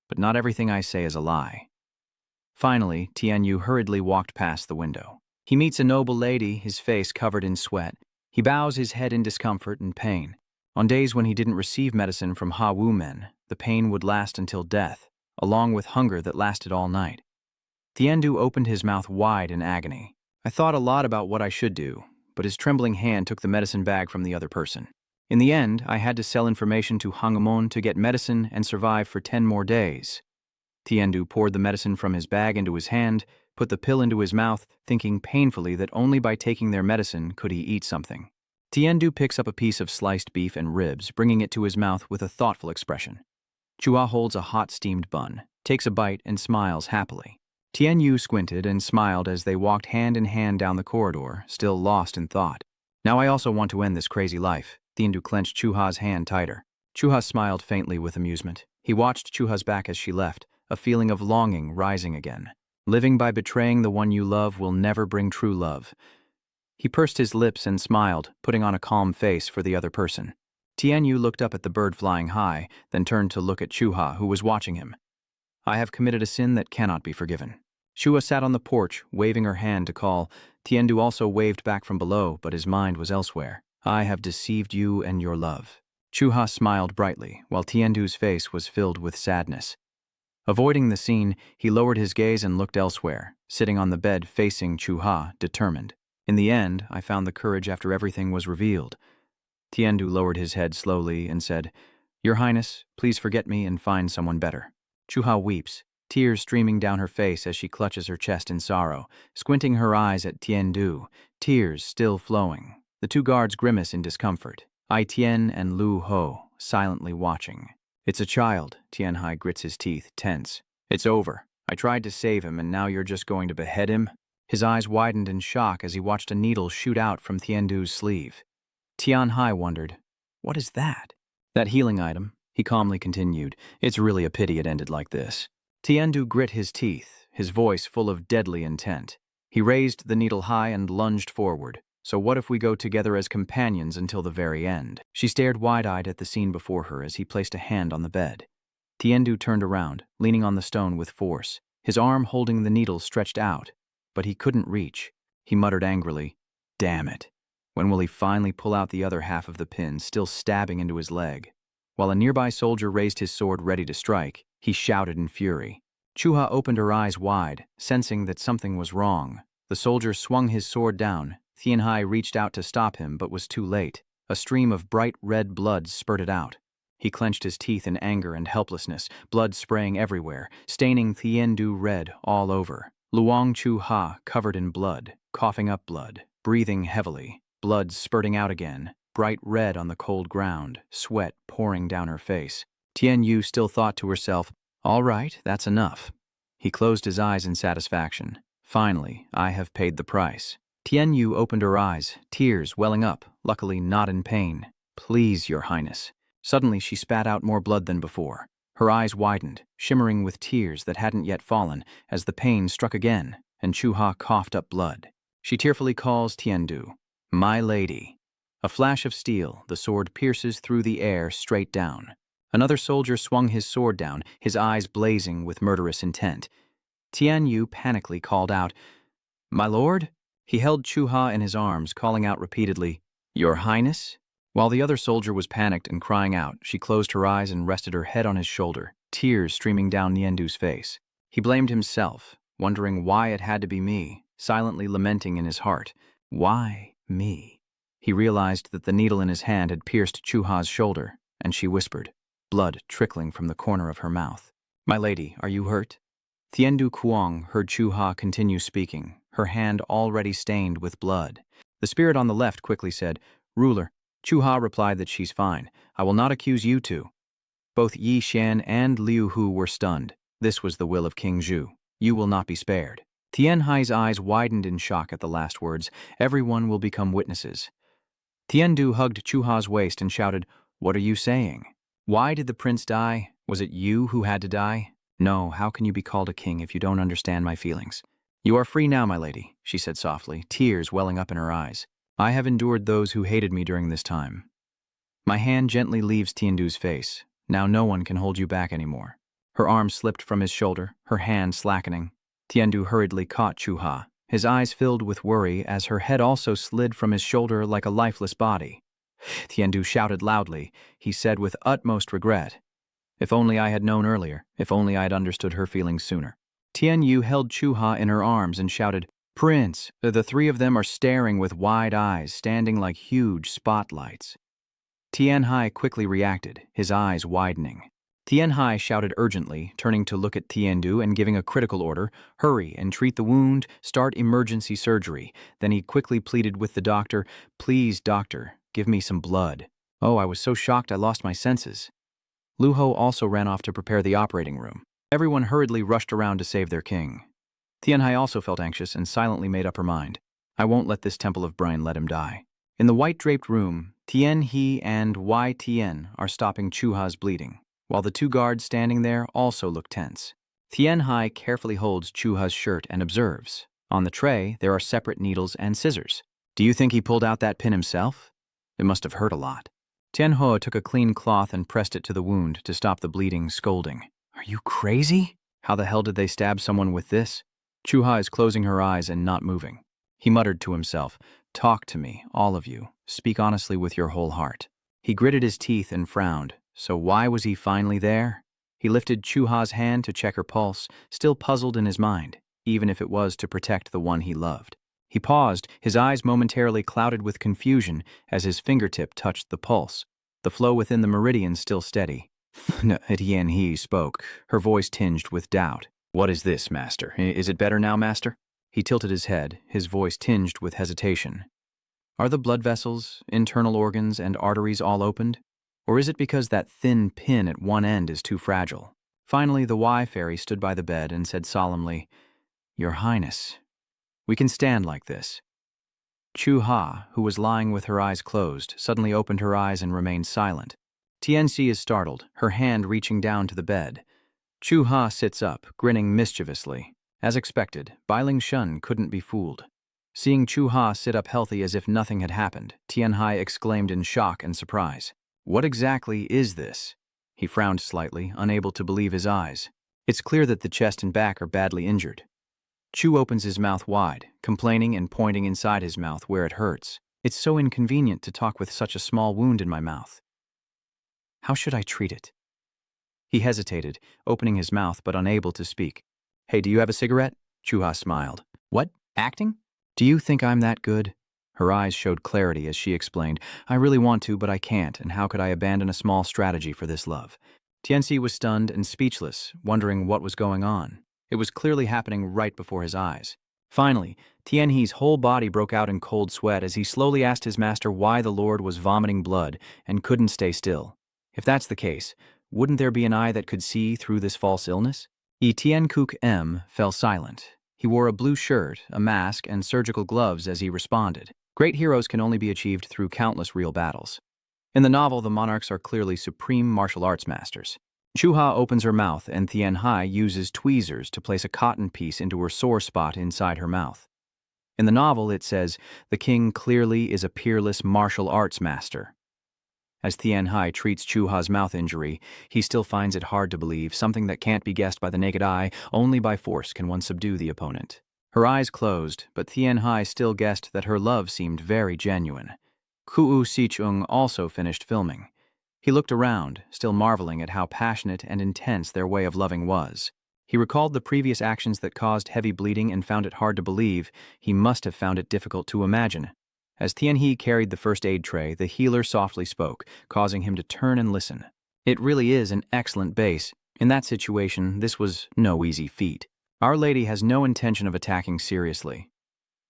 but not everything I say is a lie. Finally, Tianyu hurriedly walked past the window. He meets a noble lady, his face covered in sweat. He bows his head in discomfort and pain. On days when he didn't receive medicine from Ha Wu Men, the pain would last until death, along with hunger that lasted all night. Tiandu opened his mouth wide in agony. I thought a lot about what I should do, but his trembling hand took the medicine bag from the other person. In the end, I had to sell information to Hangamon to get medicine and survive for 10 more days. Tiendu poured the medicine from his bag into his hand, put the pill into his mouth, thinking painfully that only by taking their medicine could he eat something. Tiendu picks up a piece of sliced beef and ribs, bringing it to his mouth with a thoughtful expression. Chua holds a hot steamed bun, takes a bite, and smiles happily. Tianyu squinted and smiled as they walked hand in hand down the corridor, still lost in thought. Now I also want to end this crazy life. Tiendu clenched Chuha's hand tighter. Chuha smiled faintly with amusement. He watched Chuha's back as she left, a feeling of longing rising again. Living by betraying the one you love will never bring true love. He pursed his lips and smiled, putting on a calm face for the other person. Tianyu looked up at the bird flying high, then turned to look at Chuha, who was watching him. I have committed a sin that cannot be forgiven. Chua sat on the porch, waving her hand to call. Tiendu also waved back from below, but his mind was elsewhere. I have deceived you and your love. Chuha smiled brightly, while Tiendu's face was filled with sadness. Avoiding the scene, he lowered his gaze and looked elsewhere, sitting on the bed facing Chuha, determined. In the end, I found the courage after everything was revealed. Tiendu lowered his head slowly and said, Your Highness, please forget me and find someone better. Chuha weeps, tears streaming down her face as she clutches her chest in sorrow, squinting her eyes at Tiendu, tears still flowing. The two guards grimace in discomfort. Tian and Lu Ho silently watching. It's a child, Tianhai grits his teeth, tense. It's over. I tried to save him, and now you're just going to behead him? His eyes widened in shock as he watched a needle shoot out from Tiandu's sleeve. Tianhai wondered, what is that? That healing item, he calmly continued. It's really a pity it ended like this. Tiandu grit his teeth, his voice full of deadly intent. He raised the needle high and lunged forward. So what if we go together as companions until the very end? She stared wide-eyed at the scene before her as he placed a hand on the bed. Tiandu turned around, leaning on the stone with force, his arm holding the needle stretched out. But he couldn't reach. He muttered angrily, "Damn it. When will he finally pull out the other half of the pin, still stabbing into his leg?" While a nearby soldier raised his sword ready to strike, he shouted in fury. Chuha opened her eyes wide, sensing that something was wrong. The soldier swung his sword down. Tianhai reached out to stop him, but was too late. A stream of bright red blood spurted out. He clenched his teeth in anger and helplessness, blood spraying everywhere, staining Tiandu red all over. Luang Chu-ha covered in blood, coughing up blood, breathing heavily, blood spurting out again, bright red on the cold ground, sweat pouring down her face. Tian Yu still thought to herself, "All right, that's enough." He closed his eyes in satisfaction. Finally, I have paid the price. Tian Yu opened her eyes, tears welling up, luckily not in pain. "Please, Your Highness." Suddenly she spat out more blood than before. Her eyes widened, shimmering with tears that hadn't yet fallen, as the pain struck again, and Chu-ha coughed up blood. She tearfully calls Tiandu, "My lady." A flash of steel, the sword pierces through the air straight down. Another soldier swung his sword down, his eyes blazing with murderous intent. Tian Yu panically called out, "My lord?" He held Chu-ha in his arms, calling out repeatedly, "Your Highness?" While the other soldier was panicked and crying out, she closed her eyes and rested her head on his shoulder, tears streaming down Niendu's face. He blamed himself, wondering why it had to be me, silently lamenting in his heart. Why me? He realized that the needle in his hand had pierced Chu-ha's shoulder, and she whispered, blood trickling from the corner of her mouth. "My lady, are you hurt?" Tiandu Kuang heard Chu-ha continue speaking, her hand already stained with blood. The spirit on the left quickly said, "Ruler." Chu-ha replied that she's fine. "I will not accuse you two." Both Yi Xian and Liu Hu were stunned. This was the will of King Zhu. You will not be spared. Tianhai's eyes widened in shock at the last words. Everyone will become witnesses. Tiandu hugged Chu-ha's waist and shouted, "What are you saying? Why did the prince die? Was it you who had to die?" "No, how can you be called a king if you don't understand my feelings?" "You are free now, my lady," she said softly, tears welling up in her eyes. "I have endured those who hated me during this time." My hand gently leaves Tiandu's face. Now no one can hold you back anymore. Her arm slipped from his shoulder, her hand slackening. Tiandu hurriedly caught Chu-ha. His eyes filled with worry as her head also slid from his shoulder like a lifeless body. Tiandu shouted loudly. He said with utmost regret, "If only I had known earlier, if only I had understood her feelings sooner." Tian Yu held Chu-ha in her arms and shouted, "Prince!" The three of them are staring with wide eyes, standing like huge spotlights. Tianhai quickly reacted, his eyes widening. Tianhai shouted urgently, turning to look at Tiandu and giving a critical order, "Hurry and treat the wound, start emergency surgery." Then he quickly pleaded with the doctor, "Please, doctor, give me some blood." Oh, I was so shocked I lost my senses. Lu Ho also ran off to prepare the operating room. Everyone hurriedly rushed around to save their king. Tianhai also felt anxious and silently made up her mind. I won't let this temple of Brain let him die. In the white-draped room, Tian He and Wai Tian are stopping Chu-ha's bleeding, while the two guards standing there also look tense. Tianhai carefully holds Chu-ha's shirt and observes. On the tray, there are separate needles and scissors. Do you think he pulled out that pin himself? It must have hurt a lot. Tianho took a clean cloth and pressed it to the wound to stop the bleeding, scolding. Are you crazy? How the hell did they stab someone with this? Chu-ha is closing her eyes and not moving. He muttered to himself, "Talk to me, all of you. Speak honestly with your whole heart." He gritted his teeth and frowned. So why was he finally there? He lifted Chu-ha's hand to check her pulse, still puzzled in his mind, even if it was to protect the one he loved. He paused, his eyes momentarily clouded with confusion as his fingertip touched the pulse, the flow within the meridian still steady. Tian He spoke, her voice tinged with doubt. "What is this, master? Is it better now, master?" He tilted his head, his voice tinged with hesitation. Are the blood vessels, internal organs, and arteries all opened? Or is it because that thin pin at one end is too fragile? Finally, the Y-fairy stood by the bed and said solemnly, "Your Highness, we can stand like this." Chu-ha, who was lying with her eyes closed, suddenly opened her eyes and remained silent. Tianxi is startled, her hand reaching down to the bed. Chu-ha sits up, grinning mischievously. As expected, Bai Ling Shun couldn't be fooled. Seeing Chu-ha sit up healthy as if nothing had happened, Tianhai exclaimed in shock and surprise. "What exactly is this?" He frowned slightly, unable to believe his eyes. It's clear that the chest and back are badly injured. Chu opens his mouth wide, complaining and pointing inside his mouth where it hurts. "It's so inconvenient to talk with such a small wound in my mouth. How should I treat it?" He hesitated, opening his mouth but unable to speak. "Hey, do you have a cigarette?" Chu-ha smiled. "What? Acting? Do you think I'm that good?" Her eyes showed clarity as she explained, "I really want to, but I can't, and how could I abandon a small strategy for this love?" Tianxi was stunned and speechless, wondering what was going on. It was clearly happening right before his eyes. Finally, Tianhe's whole body broke out in cold sweat as he slowly asked his master why the Lord was vomiting blood and couldn't stay still. If that's the case, wouldn't there be an eye that could see through this false illness? Tian Kuk M fell silent. He wore a blue shirt, a mask, and surgical gloves as he responded. Great heroes can only be achieved through countless real battles. In the novel, the monarchs are clearly supreme martial arts masters. Chu-ha opens her mouth and Tianhai uses tweezers to place a cotton piece into her sore spot inside her mouth. In the novel, it says, "The king clearly is a peerless martial arts master." As Tianhai treats Chu-ha's mouth injury, he still finds it hard to believe, something that can't be guessed by the naked eye. Only by force can one subdue the opponent. Her eyes closed, but Tianhai still guessed that her love seemed very genuine. Ku'u Sichung also finished filming. He looked around, still marveling at how passionate and intense their way of loving was. He recalled the previous actions that caused heavy bleeding and found it hard to believe. He must have found it difficult to imagine. As Tianhe carried the first aid tray, the healer softly spoke, causing him to turn and listen. "It really is an excellent base. In that situation, this was no easy feat. Our Lady has no intention of attacking seriously."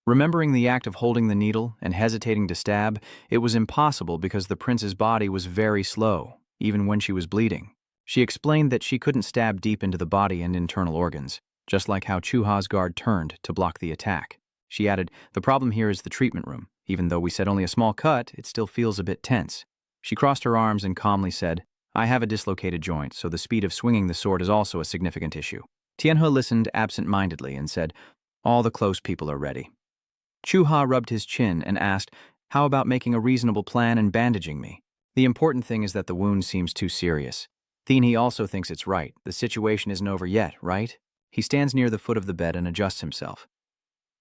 Remembering the act of holding the needle and hesitating to stab, it was impossible because the prince's body was very slow, even when she was bleeding. She explained that she couldn't stab deep into the body and internal organs, just like how Chu-ha's guard turned to block the attack. She added, "The problem here is the treatment room. Even though we said only a small cut, it still feels a bit tense." She crossed her arms and calmly said, "I have a dislocated joint, so the speed of swinging the sword is also a significant issue." Tianhe listened absent-mindedly and said, "All the close people are ready." Chu-ha rubbed his chin and asked, "How about making a reasonable plan and bandaging me? The important thing is that the wound seems too serious." Tianhe also thinks it's right. The situation isn't over yet, right? He stands near the foot of the bed and adjusts himself.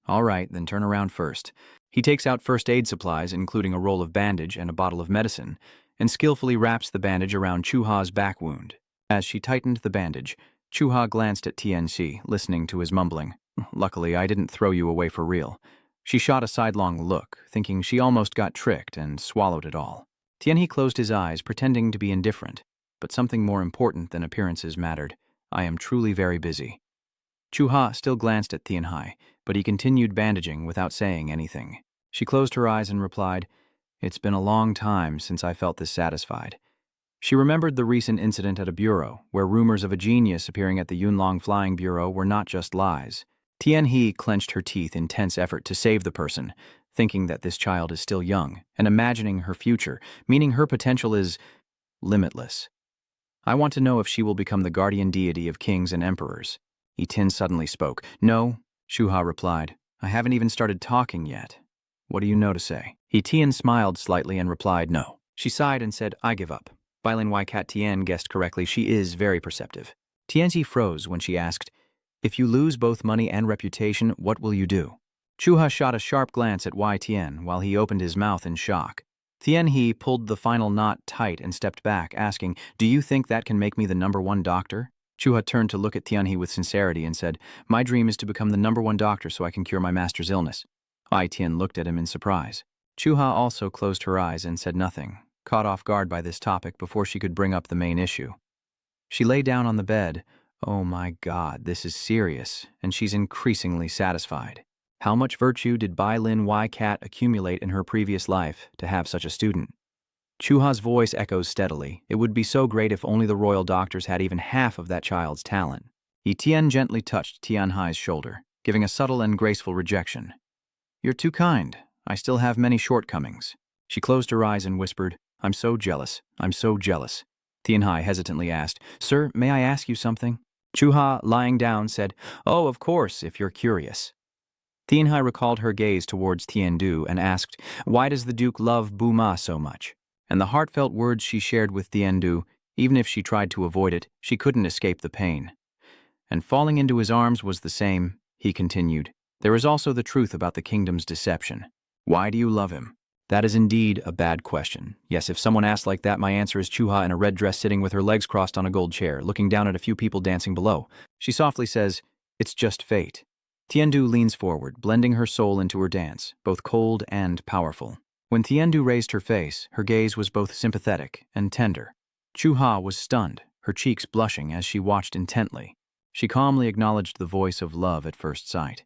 "All right, then turn around first." He takes out first aid supplies, including a roll of bandage and a bottle of medicine, and skillfully wraps the bandage around Chu-ha's back wound. As she tightened the bandage, Chu-ha glanced at Tianxi, listening to his mumbling. "Luckily, I didn't throw you away for real." She shot a sidelong look, thinking she almost got tricked, and swallowed it all. Tianhe closed his eyes, pretending to be indifferent, but something more important than appearances mattered. "I am truly very busy." Chu-ha still glanced at Tianhai, but he continued bandaging without saying anything. She closed her eyes and replied, "It's been a long time since I felt this satisfied." She remembered the recent incident at a bureau, where rumors of a genius appearing at the Yunlong Flying Bureau were not just lies. Tianhe clenched her teeth in tense effort to save the person, thinking that this child is still young, and imagining her future, meaning her potential is limitless. "I want to know if she will become the guardian deity of kings and emperors." Yitin suddenly spoke. "No," Chu-ha replied. "I haven't even started talking yet. What do you know to say?" Yitin smiled slightly and replied no. She sighed and said, "I give up." Bailin Kat Tien guessed correctly. She is very perceptive. Tianxi froze when she asked, "If you lose both money and reputation, what will you do?" Chu-ha shot a sharp glance at Wei Tian while he opened his mouth in shock. Tianhe pulled the final knot tight and stepped back, asking, "Do you think that can make me the #1 doctor?" Chu-ha turned to look at Tianhe with sincerity and said, "My dream is to become the #1 doctor so I can cure my master's illness." Wei Tian looked at him in surprise. Chu-ha also closed her eyes and said nothing, caught off guard by this topic before she could bring up the main issue. She lay down on the bed. Oh my God, this is serious, and she's increasingly satisfied. How much virtue did Bai Lin Y Cat accumulate in her previous life to have such a student? Chuha's voice echoes steadily. It would be so great if only the royal doctors had even half of that child's talent. Tian gently touched Tianhai's shoulder, giving a subtle and graceful rejection. You're too kind. I still have many shortcomings. She closed her eyes and whispered, I'm so jealous. I'm so jealous. Tianhai hesitantly asked, Sir, may I ask you something? Chuha, lying down, said, Oh, of course, if you're curious. Tianhai recalled her gaze towards Tiandu and asked, Why does the Duke love Buma so much? And the heartfelt words she shared with Tiandu, even if she tried to avoid it, she couldn't escape the pain. And falling into his arms was the same, he continued. There is also the truth about the kingdom's deception. Why do you love him? That is indeed a bad question. Yes, if someone asked like that, my answer is Chuha in a red dress sitting with her legs crossed on a gold chair, looking down at a few people dancing below. She softly says, It's just fate. Tiandu leans forward, blending her soul into her dance, both cold and powerful. When Tiandu raised her face, her gaze was both sympathetic and tender. Chuha was stunned, her cheeks blushing as she watched intently. She calmly acknowledged the voice of love at first sight.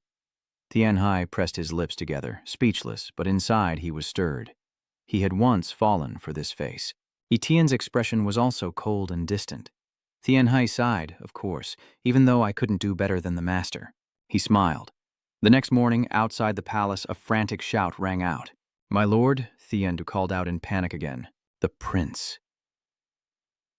Tianhai pressed his lips together, speechless, but inside he was stirred. He had once fallen for this face. Etienne's expression was also cold and distant. Tianhai sighed, of course, even though I couldn't do better than the master. He smiled. The next morning, outside the palace, a frantic shout rang out. My lord, Tiandu called out in panic again. The prince.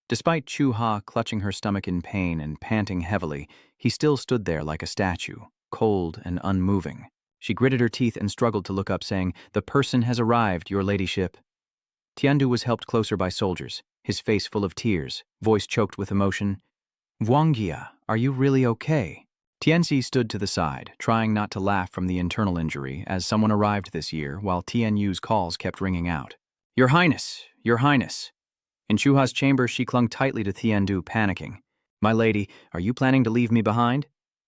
Despite Chuha clutching her stomach in pain and panting heavily, he still stood there like a statue, cold and unmoving. She gritted her teeth and struggled to look up, saying, The person has arrived, your ladyship. Tiandu was helped closer by soldiers, his face full of tears, voice choked with emotion. Wangya, are you really okay? Tianxi stood to the side, trying not to laugh from the internal injury, as someone arrived this year while Tianyu's calls kept ringing out. Your Highness, Your Highness. In Chuha's chamber, she clung tightly to Tiandu, panicking. My lady, are you planning to leave me behind?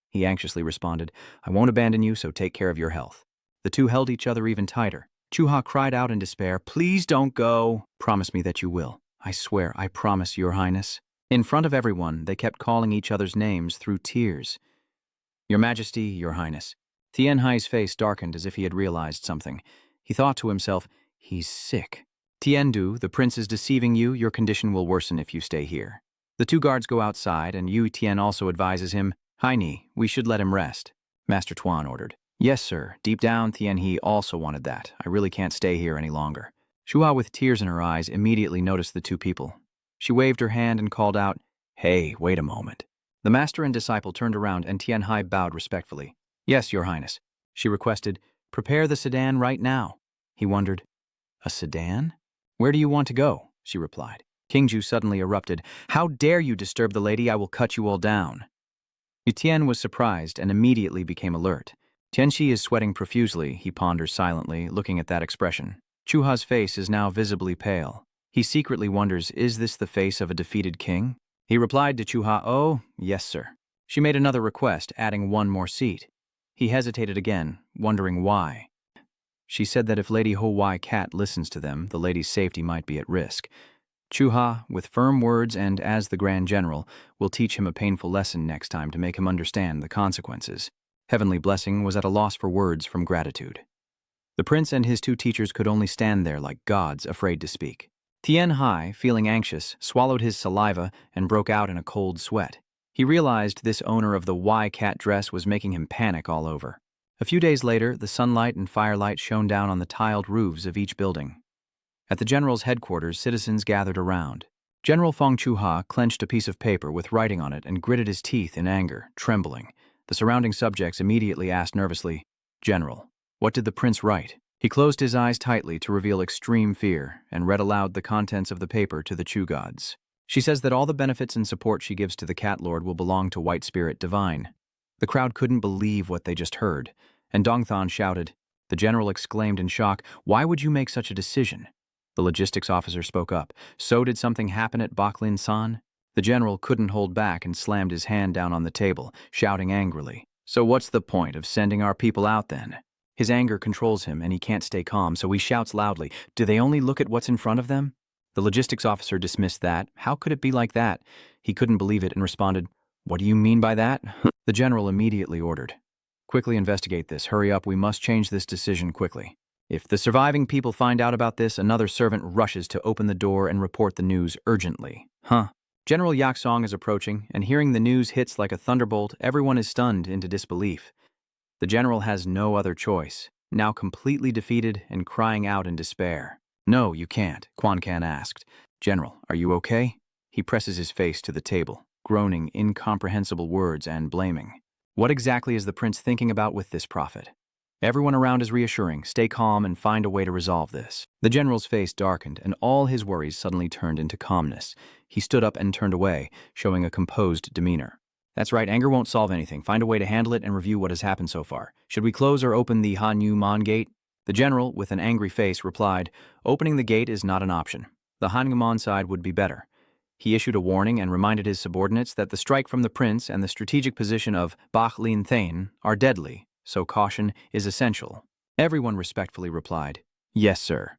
He anxiously responded, I won't abandon you, so take care of your health. The two held each other even tighter. Chuha cried out in despair, Please don't go. Promise me that you will. I swear, I promise, Your Highness. In front of everyone, they kept calling each other's names through tears. Your Majesty, Your Highness. Tianhai's face darkened as if he had realized something. He thought to himself, He's sick. Tiandu, the prince is deceiving you. Your condition will worsen if you stay here. The two guards go outside, and Yu Tian also advises him, Haini, we should let him rest. Master Tuan ordered. Yes, sir. Deep down, Tianhe also wanted that. I really can't stay here any longer. Shua, with tears in her eyes, immediately noticed the two people. She waved her hand and called out, Hey, wait a moment. The master and disciple turned around, and Tianhai bowed respectfully. Yes, Your Highness. She requested, Prepare the sedan right now. He wondered, A sedan? Where do you want to go? She replied. Kingju suddenly erupted. How dare you disturb the lady? I will cut you all down. Yutian was surprised and immediately became alert. Tianxi is sweating profusely, he ponders silently, looking at that expression. Chuha's face is now visibly pale. He secretly wonders, is this the face of a defeated king? He replied to Chuha, Oh, yes, sir. She made another request, adding one more seat. He hesitated again, wondering why. She said that if Lady Ho Wai Cat listens to them, the lady's safety might be at risk. Chuha, with firm words and as the Grand General, will teach him a painful lesson next time to make him understand the consequences. Heavenly Blessing was at a loss for words from gratitude. The prince and his two teachers could only stand there like gods, afraid to speak. Tian Hai, feeling anxious, swallowed his saliva and broke out in a cold sweat. He realized this owner of the Y-Cat dress was making him panic all over. A few days later, the sunlight and firelight shone down on the tiled roofs of each building. At the general's headquarters, citizens gathered around. General Fong Chu-ha clenched a piece of paper with writing on it and gritted his teeth in anger, trembling. The surrounding subjects immediately asked nervously, General, what did the prince write? He closed his eyes tightly to reveal extreme fear and read aloud the contents of the paper to the Chu gods. She says that all the benefits and support she gives to the Cat Lord will belong to White Spirit Divine. The crowd couldn't believe what they just heard, and Dongthon shouted. The general exclaimed in shock, Why would you make such a decision? The logistics officer spoke up. So did something happen at Baklin-san? The general couldn't hold back and slammed his hand down on the table, shouting angrily. So what's the point of sending our people out then? His anger controls him and he can't stay calm, so he shouts loudly, Do they only look at what's in front of them? The logistics officer dismissed that. How could it be like that? He couldn't believe it and responded, What do you mean by that? The general immediately ordered, Quickly investigate this. Hurry up, we must change this decision quickly. If the surviving people find out about this, another servant rushes to open the door and report the news urgently. General Yaksong is approaching, and hearing the news hits like a thunderbolt, everyone is stunned into disbelief. The general has no other choice, now completely defeated and crying out in despair. "No, you can't," Quan Kan asked. "General, are you okay?" He presses his face to the table, groaning incomprehensible words and blaming. What exactly is the prince thinking about with this prophet? Everyone around is reassuring, stay calm and find a way to resolve this. The general's face darkened, and all his worries suddenly turned into calmness. He stood up and turned away, showing a composed demeanor. "That's right, anger won't solve anything. Find a way to handle it and review what has happened so far. Should we close or open the Hanyu Mon gate?" The general, with an angry face, replied, "Opening the gate is not an option. The Hanyu Mon side would be better." He issued a warning and reminded his subordinates that the strike from the prince and the strategic position of Bach Lin Thane are deadly, so caution is essential. Everyone respectfully replied, "Yes, sir."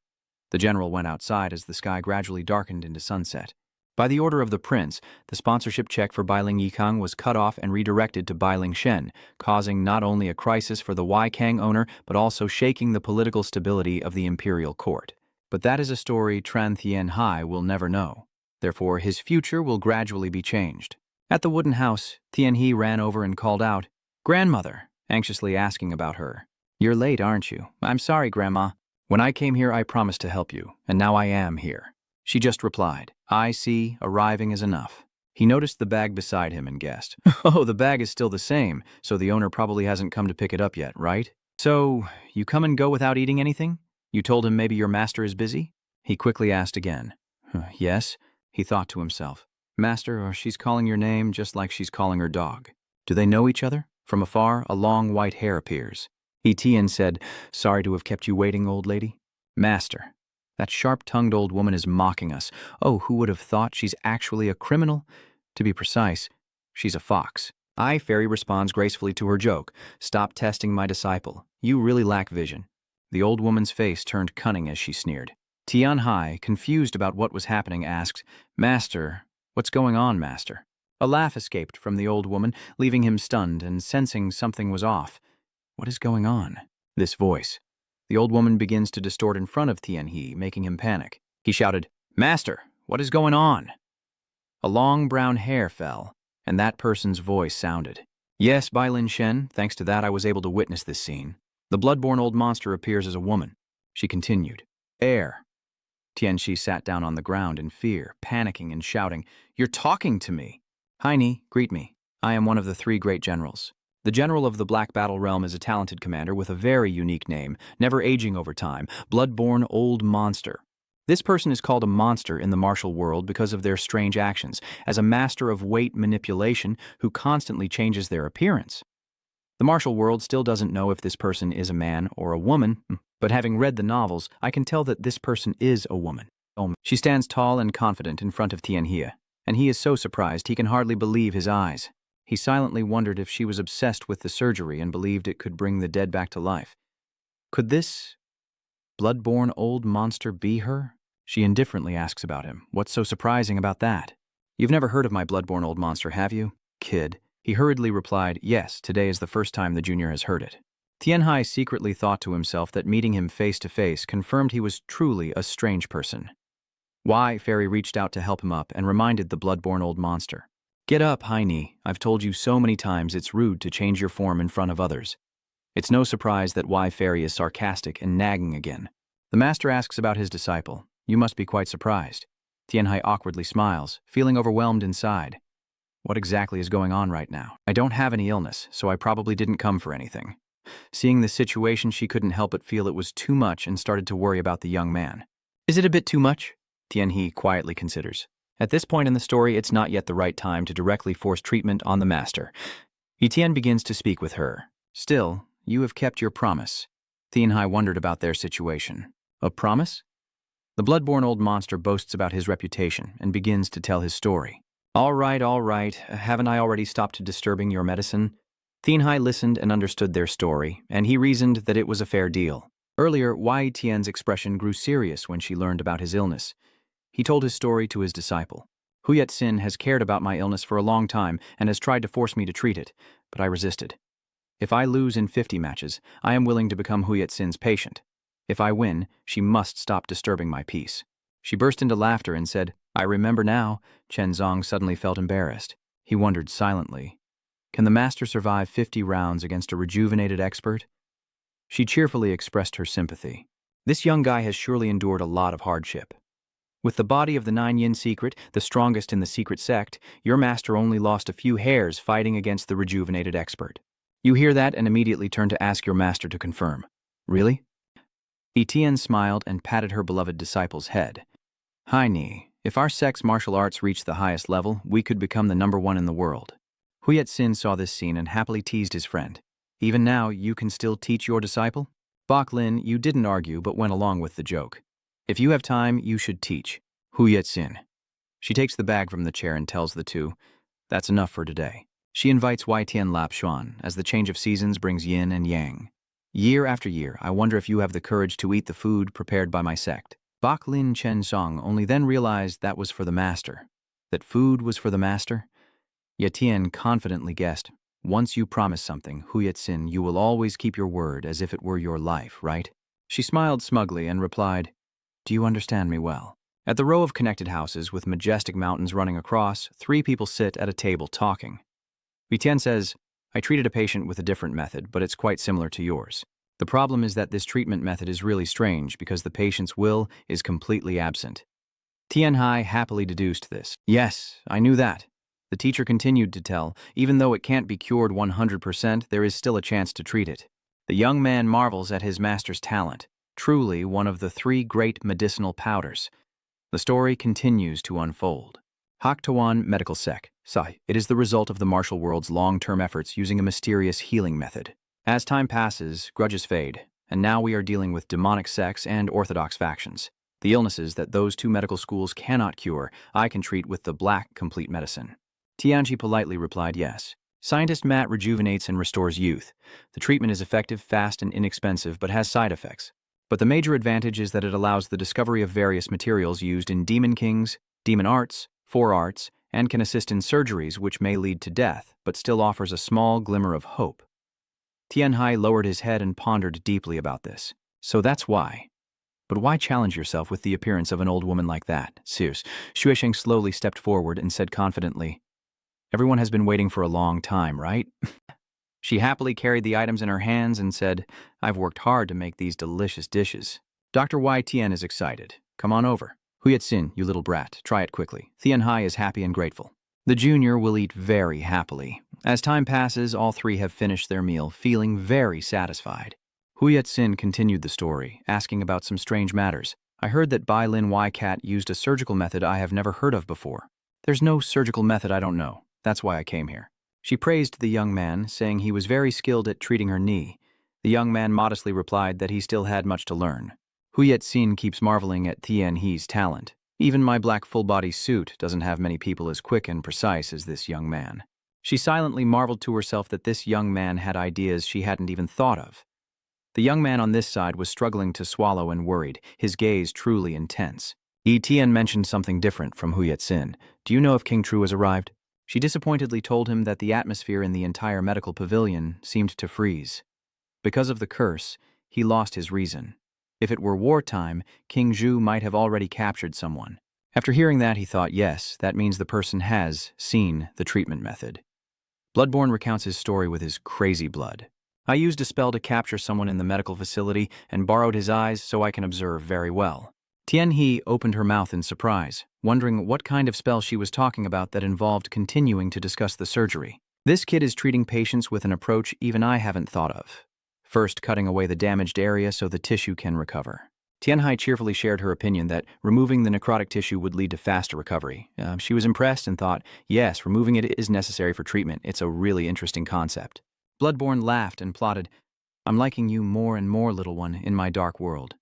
The general went outside as the sky gradually darkened into sunset. By the order of the prince, the sponsorship check for Bailing Yikang was cut off and redirected to Bailing Shen, causing not only a crisis for the Waikang owner, but also shaking the political stability of the imperial court. But that is a story Tran Thien Hai will never know. Therefore, his future will gradually be changed. At the wooden house, Thien He ran over and called out, "Grandmother," anxiously asking about her. "You're late, aren't you?" "I'm sorry, Grandma. When I came here, I promised to help you, and now I am here." She just replied, "I see, arriving is enough." He noticed the bag beside him and guessed, "Oh, the bag is still the same, so the owner probably hasn't come to pick it up yet, right? So, you come and go without eating anything? You told him maybe your master is busy?" He quickly asked again. "Yes," he thought to himself. "Master, she's calling your name just like she's calling her dog. Do they know each other?" From afar, a long white hair appears. Etienne said, "Sorry to have kept you waiting, old lady." "Master, that sharp-tongued old woman is mocking us. Oh, who would have thought she's actually a criminal? To be precise, she's a fox." Fairy responds gracefully to her joke. "Stop testing my disciple. You really lack vision." The old woman's face turned cunning as she sneered. Tian Hai, confused about what was happening, asked, "Master, what's going on, Master?" A laugh escaped from the old woman, leaving him stunned and sensing something was off. What is going on? This voice. The old woman begins to distort in front of Tian He, making him panic. He shouted, "Master, what is going on?" A long brown hair fell, and that person's voice sounded. "Yes, Bai Lin Shen, thanks to that I was able to witness this scene. The blood-born old monster appears as a woman." She continued, "Air." Tianxi sat down on the ground in fear, panicking and shouting, "You're talking to me!" "Heine, greet me. I am one of the 3 great generals." The general of the Black Battle Realm is a talented commander with a very unique name, never aging over time, Bloodborne Old Monster. This person is called a monster in the martial world because of their strange actions, as a master of weight manipulation who constantly changes their appearance. The martial world still doesn't know if this person is a man or a woman, but having read the novels, I can tell that this person is a woman. She stands tall and confident in front of Tian He, and he is so surprised he can hardly believe his eyes. He silently wondered if she was obsessed with the surgery and believed it could bring the dead back to life. Could this blood-born old monster be her? She indifferently asks about him. What's so surprising about that? "You've never heard of my blood-born old monster, have you? Kid." He hurriedly replied, "Yes, today is the first time the junior has heard it." Tian Hai secretly thought to himself that meeting him face to face confirmed he was truly a strange person. Fairy reached out to help him up and reminded the blood-born old monster. "Get up, Heine. I've told you so many times it's rude to change your form in front of others." It's no surprise that Fairy is sarcastic and nagging again. The master asks about his disciple. "You must be quite surprised." Tian Hai awkwardly smiles, feeling overwhelmed inside. What exactly is going on right now? "I don't have any illness, so I probably didn't come for anything." Seeing the situation, she couldn't help but feel it was too much and started to worry about the young man. "Is it a bit too much?" Tian He quietly considers. At this point in the story, it's not yet the right time to directly force treatment on the master. Etienne begins to speak with her. "Still, you have kept your promise." Tian Hai wondered about their situation. "A promise?" The blood-born old monster boasts about his reputation and begins to tell his story. All right. Haven't I already stopped disturbing your medicine?" Tian Hai listened and understood their story, and he reasoned that it was a fair deal. Earlier, Wai Tian's expression grew serious when she learned about his illness. He told his story to his disciple. "Huyet Sin has cared about my illness for a long time and has tried to force me to treat it, but I resisted. If I lose in 50 matches, I am willing to become Huyet-Sin's patient. If I win, she must stop disturbing my peace. She burst into laughter and said, I remember now. Chen Zong suddenly felt embarrassed. He wondered silently, can the master survive 50 rounds against a rejuvenated expert? She cheerfully expressed her sympathy. This young guy has surely endured a lot of hardship. With the body of the Nine Yin secret, the strongest in the secret sect, your master only lost a few hairs fighting against the rejuvenated expert. You hear that and immediately turn to ask your master to confirm. Really? Etienne smiled and patted her beloved disciple's head. Hai Ni, if our sect's martial arts reached the highest level, we could become the #1 in the world. Huyet-Sin saw this scene and happily teased his friend. Even now, you can still teach your disciple? Bok Lin, you didn't argue but went along with the joke. If you have time, you should teach. Huyet-Sin. She takes the bag from the chair and tells the two, that's enough for today. She invites Wai Tian Lap Xuan, as the change of seasons brings yin and yang. Year after year, I wonder if you have the courage to eat the food prepared by my sect. Bok Lin Chen Song only then realized that was for the master. That food was for the master? Yetian confidently guessed, once you promise something, Huyet-Sin, you will always keep your word as if it were your life, right? She smiled smugly and replied, do you understand me well? At the row of connected houses with majestic mountains running across, 3 people sit at a table talking. Yetian says, I treated a patient with a different method, but it's quite similar to yours. The problem is that this treatment method is really strange because the patient's will is completely absent. Tian Hai happily deduced this. Yes, I knew that. The teacher continued to tell, even though it can't be cured 100%, there is still a chance to treat it. The young man marvels at his master's talent, truly one of the 3 great medicinal powders. The story continues to unfold. Hak Tawan Medical Sec. Sai. It is the result of the martial world's long-term efforts using a mysterious healing method. As time passes, grudges fade, and now we are dealing with demonic sects and orthodox factions. The illnesses that those 2 medical schools cannot cure, I can treat with the black complete medicine. Tianchi politely replied yes. Scientist Matt rejuvenates and restores youth. The treatment is effective, fast, and inexpensive, but has side effects. But the major advantage is that it allows the discovery of various materials used in Demon Kings, Demon Arts, 4 Arts, and can assist in surgeries which may lead to death, but still offers a small glimmer of hope. Tian Hai lowered his head and pondered deeply about this. So that's why. But why challenge yourself with the appearance of an old woman like that? Sears. Xuesheng slowly stepped forward and said confidently, everyone has been waiting for a long time, right? She happily carried the items in her hands and said, I've worked hard to make these delicious dishes. Dr. Wai Tian is excited. Come on over. Huyet-Sin, you little brat, try it quickly. Tian Hai is happy and grateful. The junior will eat very happily. As time passes, all 3 have finished their meal, feeling very satisfied. Huyet-Sin continued the story, asking about some strange matters. I heard that Bai Lin Wai Cat used a surgical method I have never heard of before. There's no surgical method I don't know. That's why I came here. She praised the young man, saying he was very skilled at treating her knee. The young man modestly replied that he still had much to learn. Huyet-Sin keeps marveling at Tian He's talent. Even my black full-body suit doesn't have many people as quick and precise as this young man. She silently marveled to herself that this young man had ideas she hadn't even thought of. The young man on this side was struggling to swallow and worried, his gaze truly intense. Tian mentioned something different from Huyet-Sin. Do you know if King Tru has arrived? She disappointedly told him that the atmosphere in the entire medical pavilion seemed to freeze. Because of the curse, he lost his reason. If it were wartime, King Zhu might have already captured someone. After hearing that, he thought, yes, that means the person has seen the treatment method. Bloodborne recounts his story with his crazy blood. I used a spell to capture someone in the medical facility and borrowed his eyes so I can observe very well. Tian He opened her mouth in surprise, wondering what kind of spell she was talking about that involved continuing to discuss the surgery. This kid is treating patients with an approach even I haven't thought of. First, cutting away the damaged area so the tissue can recover. Tian Hai cheerfully shared her opinion that removing the necrotic tissue would lead to faster recovery. She was impressed and thought, yes, removing it is necessary for treatment. It's a really interesting concept. Bloodborne laughed and plotted, I'm liking you more and more, little one, in my dark world.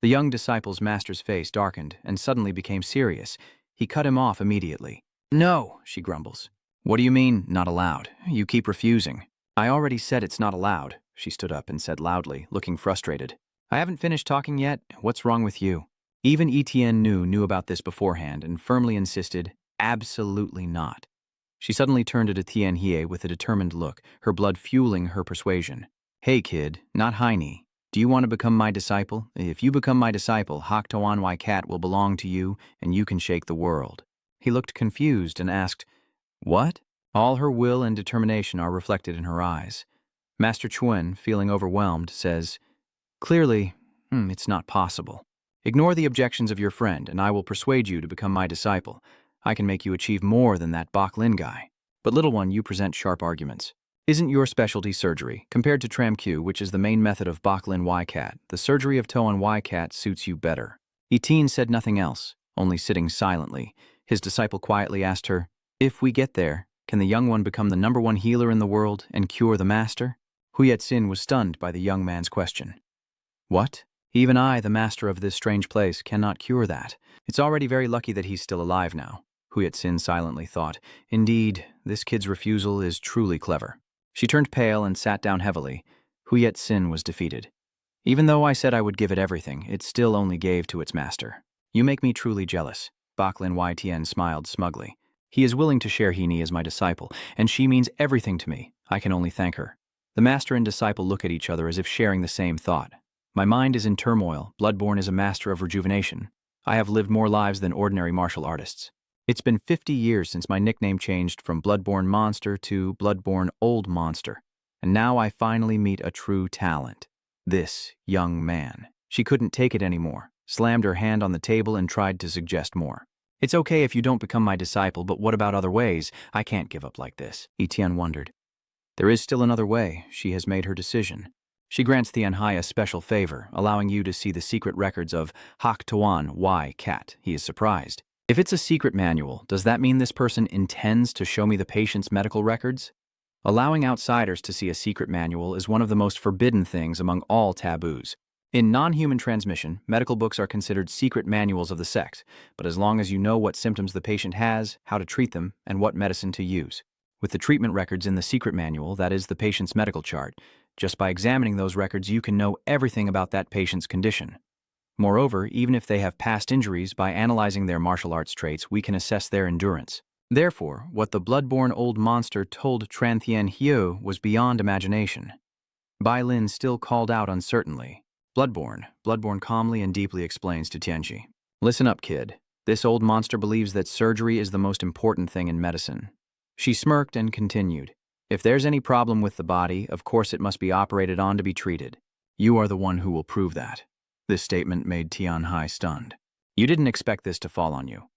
The young disciple's master's face darkened and suddenly became serious. He cut him off immediately. No, she grumbles. What do you mean, not allowed? You keep refusing. I already said it's not allowed. She stood up and said loudly, looking frustrated. I haven't finished talking yet. What's wrong with you? Even Etienne knew about this beforehand and firmly insisted, absolutely not. She suddenly turned to Tianhe with a determined look, her blood fueling her persuasion. Hey kid, not Heine. Do you want to become my disciple? If you become my disciple, Hak Toanwai Cat will belong to you, and you can shake the world. He looked confused and asked, What? All her will and determination are reflected in her eyes. Master Chuen, feeling overwhelmed, says, Clearly, it's not possible. Ignore the objections of your friend, and I will persuade you to become my disciple. I can make you achieve more than that Bok Lin guy. But little one, you present sharp arguments. Isn't your specialty surgery? Compared to Tram Q, which is the main method of Bok Lin Y Cat, the surgery of Toan Y Cat suits you better. Etin said nothing else, only sitting silently. His disciple quietly asked her, If we get there, can the young one become the #1 healer in the world and cure the master? Huyet Sin was stunned by the young man's question. What? Even I, the master of this strange place, cannot cure that. It's already very lucky that he's still alive now. Huyet Sin silently thought. Indeed, this kid's refusal is truly clever. She turned pale and sat down heavily. Huyet Sin was defeated. Even though I said I would give it everything, it still only gave to its master. You make me truly jealous. Baklin Ytn smiled smugly. He is willing to share Hini as my disciple, and she means everything to me. I can only thank her. The master and disciple look at each other as if sharing the same thought. My mind is in turmoil. Bloodborne is a master of rejuvenation. I have lived more lives than ordinary martial artists. It's been 50 years since my nickname changed from Bloodborne Monster to Bloodborne Old Monster, and now I finally meet a true talent. This young man. She couldn't take it anymore, slammed her hand on the table and tried to suggest more. It's okay if you don't become my disciple, but what about other ways? I can't give up like this. Etienne wondered. There is still another way. She has made her decision. She grants Tianhai a special favor, allowing you to see the secret records of Hak Tuan Y Cat. He is surprised. If it's a secret manual, does that mean this person intends to show me the patient's medical records? Allowing outsiders to see a secret manual is one of the most forbidden things among all taboos. In non-human transmission, medical books are considered secret manuals of the sect, but as long as you know what symptoms the patient has, how to treat them, and what medicine to use. With the treatment records in the secret manual, that is the patient's medical chart, just by examining those records you can know everything about that patient's condition. Moreover, even if they have past injuries, by analyzing their martial arts traits, we can assess their endurance. Therefore, what the bloodborne old monster told Tran Thien Hieu was beyond imagination. Bai Lin still called out uncertainly. Bloodborne calmly and deeply explains to Tianji. Listen up, kid. This old monster believes that surgery is the most important thing in medicine. She smirked and continued. If there's any problem with the body, of course it must be operated on to be treated. You are the one who will prove that. This statement made Tianhai stunned. You didn't expect this to fall on you.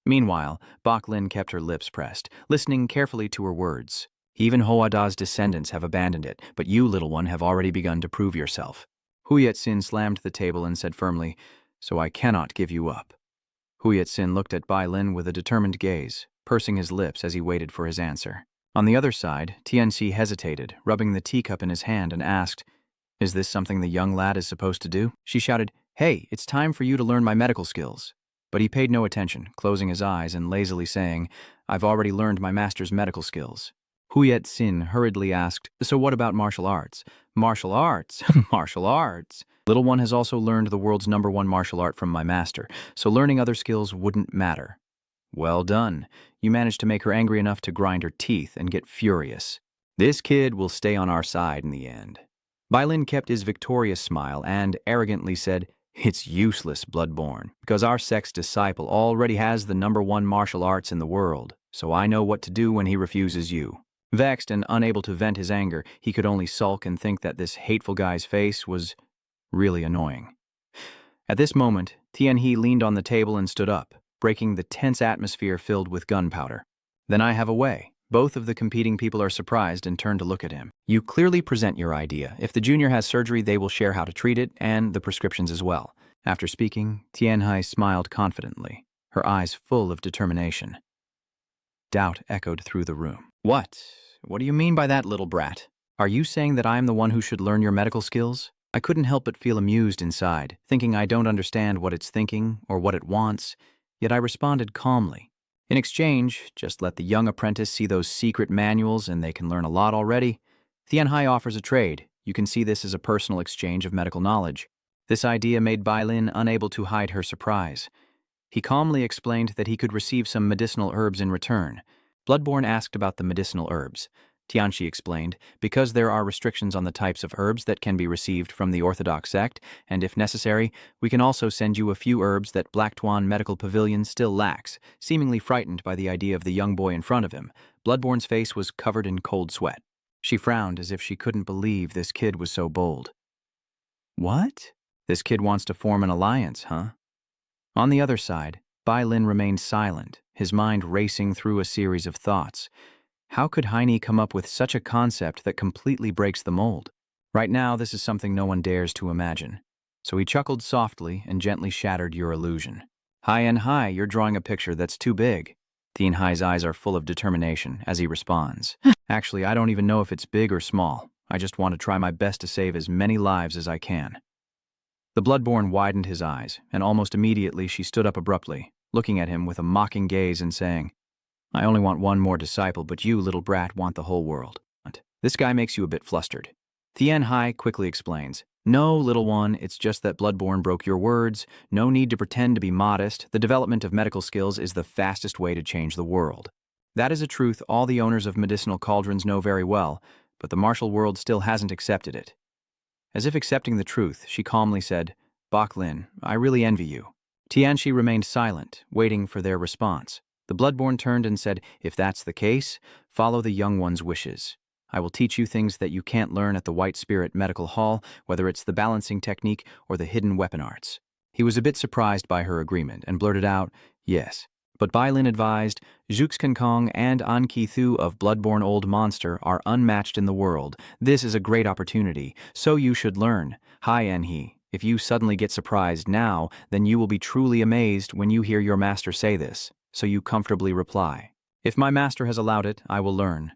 Meanwhile, Bok Lin kept her lips pressed, listening carefully to her words. Even Hoada's descendants have abandoned it, but you, little one, have already begun to prove yourself. Huyet Sin slammed the table and said firmly, So I cannot give you up. Huyet Sin looked at Bai Lin with a determined gaze, pursing his lips as he waited for his answer. On the other side, Tianxi hesitated, rubbing the teacup in his hand, and asked, Is this something the young lad is supposed to do? She shouted, Hey, it's time for you to learn my medical skills. But he paid no attention, closing his eyes and lazily saying, I've already learned my master's medical skills. Huyet Sin hurriedly asked, So what about martial arts? Martial arts? Martial arts. Little one has also learned the world's #1 martial art from my master, so learning other skills wouldn't matter. Well done. You managed to make her angry enough to grind her teeth and get furious. This kid will stay on our side in the end. Bai Lin kept his victorious smile and arrogantly said, It's useless, Bloodborne, because our sect's disciple already has the #1 martial arts in the world, so I know what to do when he refuses you. Vexed and unable to vent his anger, he could only sulk and think that this hateful guy's face was really annoying. At this moment, Tianhe leaned on the table and stood up, breaking the tense atmosphere filled with gunpowder. Then I have a way. Both of the competing people are surprised and turn to look at him. You clearly present your idea. If the junior has surgery, they will share how to treat it and the prescriptions as well. After speaking, Tianhai smiled confidently, her eyes full of determination. Doubt echoed through the room. What? What do you mean by that, little brat? Are you saying that I am the one who should learn your medical skills? I couldn't help but feel amused inside, thinking I don't understand what it's thinking or what it wants, yet I responded calmly. In exchange, just let the young apprentice see those secret manuals and they can learn a lot already. Tianhai offers a trade. You can see this as a personal exchange of medical knowledge. This idea made Bai Lin unable to hide her surprise. He calmly explained that he could receive some medicinal herbs in return. Bloodborne asked about the medicinal herbs. Tianxi explained, because there are restrictions on the types of herbs that can be received from the Orthodox sect, and if necessary, we can also send you a few herbs that Black Tuan Medical Pavilion still lacks. Seemingly frightened by the idea of the young boy in front of him, Bloodborne's face was covered in cold sweat. She frowned as if she couldn't believe this kid was so bold. What? This kid wants to form an alliance, huh? On the other side, Bai Lin remained silent, his mind racing through a series of thoughts. How could Heine come up with such a concept that completely breaks the mold? Right now, this is something no one dares to imagine. So he chuckled softly and gently shattered your illusion. Hi, you're drawing a picture that's too big. Tien Hai's eyes are full of determination as he responds. Actually, I don't even know if it's big or small. I just want to try my best to save as many lives as I can. The Bloodborne widened his eyes, and almost immediately she stood up abruptly, looking at him with a mocking gaze and saying, I only want one more disciple, but you, little brat, want the whole world. This guy makes you a bit flustered. Tien Hai quickly explains, No, little one, it's just that Bloodborne broke your words. No need to pretend to be modest. The development of medical skills is the fastest way to change the world. That is a truth all the owners of medicinal cauldrons know very well, but the martial world still hasn't accepted it. As if accepting the truth, she calmly said, Bak Lin, I really envy you. Tianxi remained silent, waiting for their response. The Bloodborne turned and said, If that's the case, follow the young one's wishes. I will teach you things that you can't learn at the White Spirit Medical Hall, whether it's the balancing technique or the hidden weapon arts. He was a bit surprised by her agreement and blurted out, Yes. But Bai Lin advised, Zhuxkan Kong and An Ki Thu of Bloodborne Old Monster are unmatched in the world. This is a great opportunity, so you should learn. Hi En He. If you suddenly get surprised now, then you will be truly amazed when you hear your master say this. So you comfortably reply, If my master has allowed it, I will learn.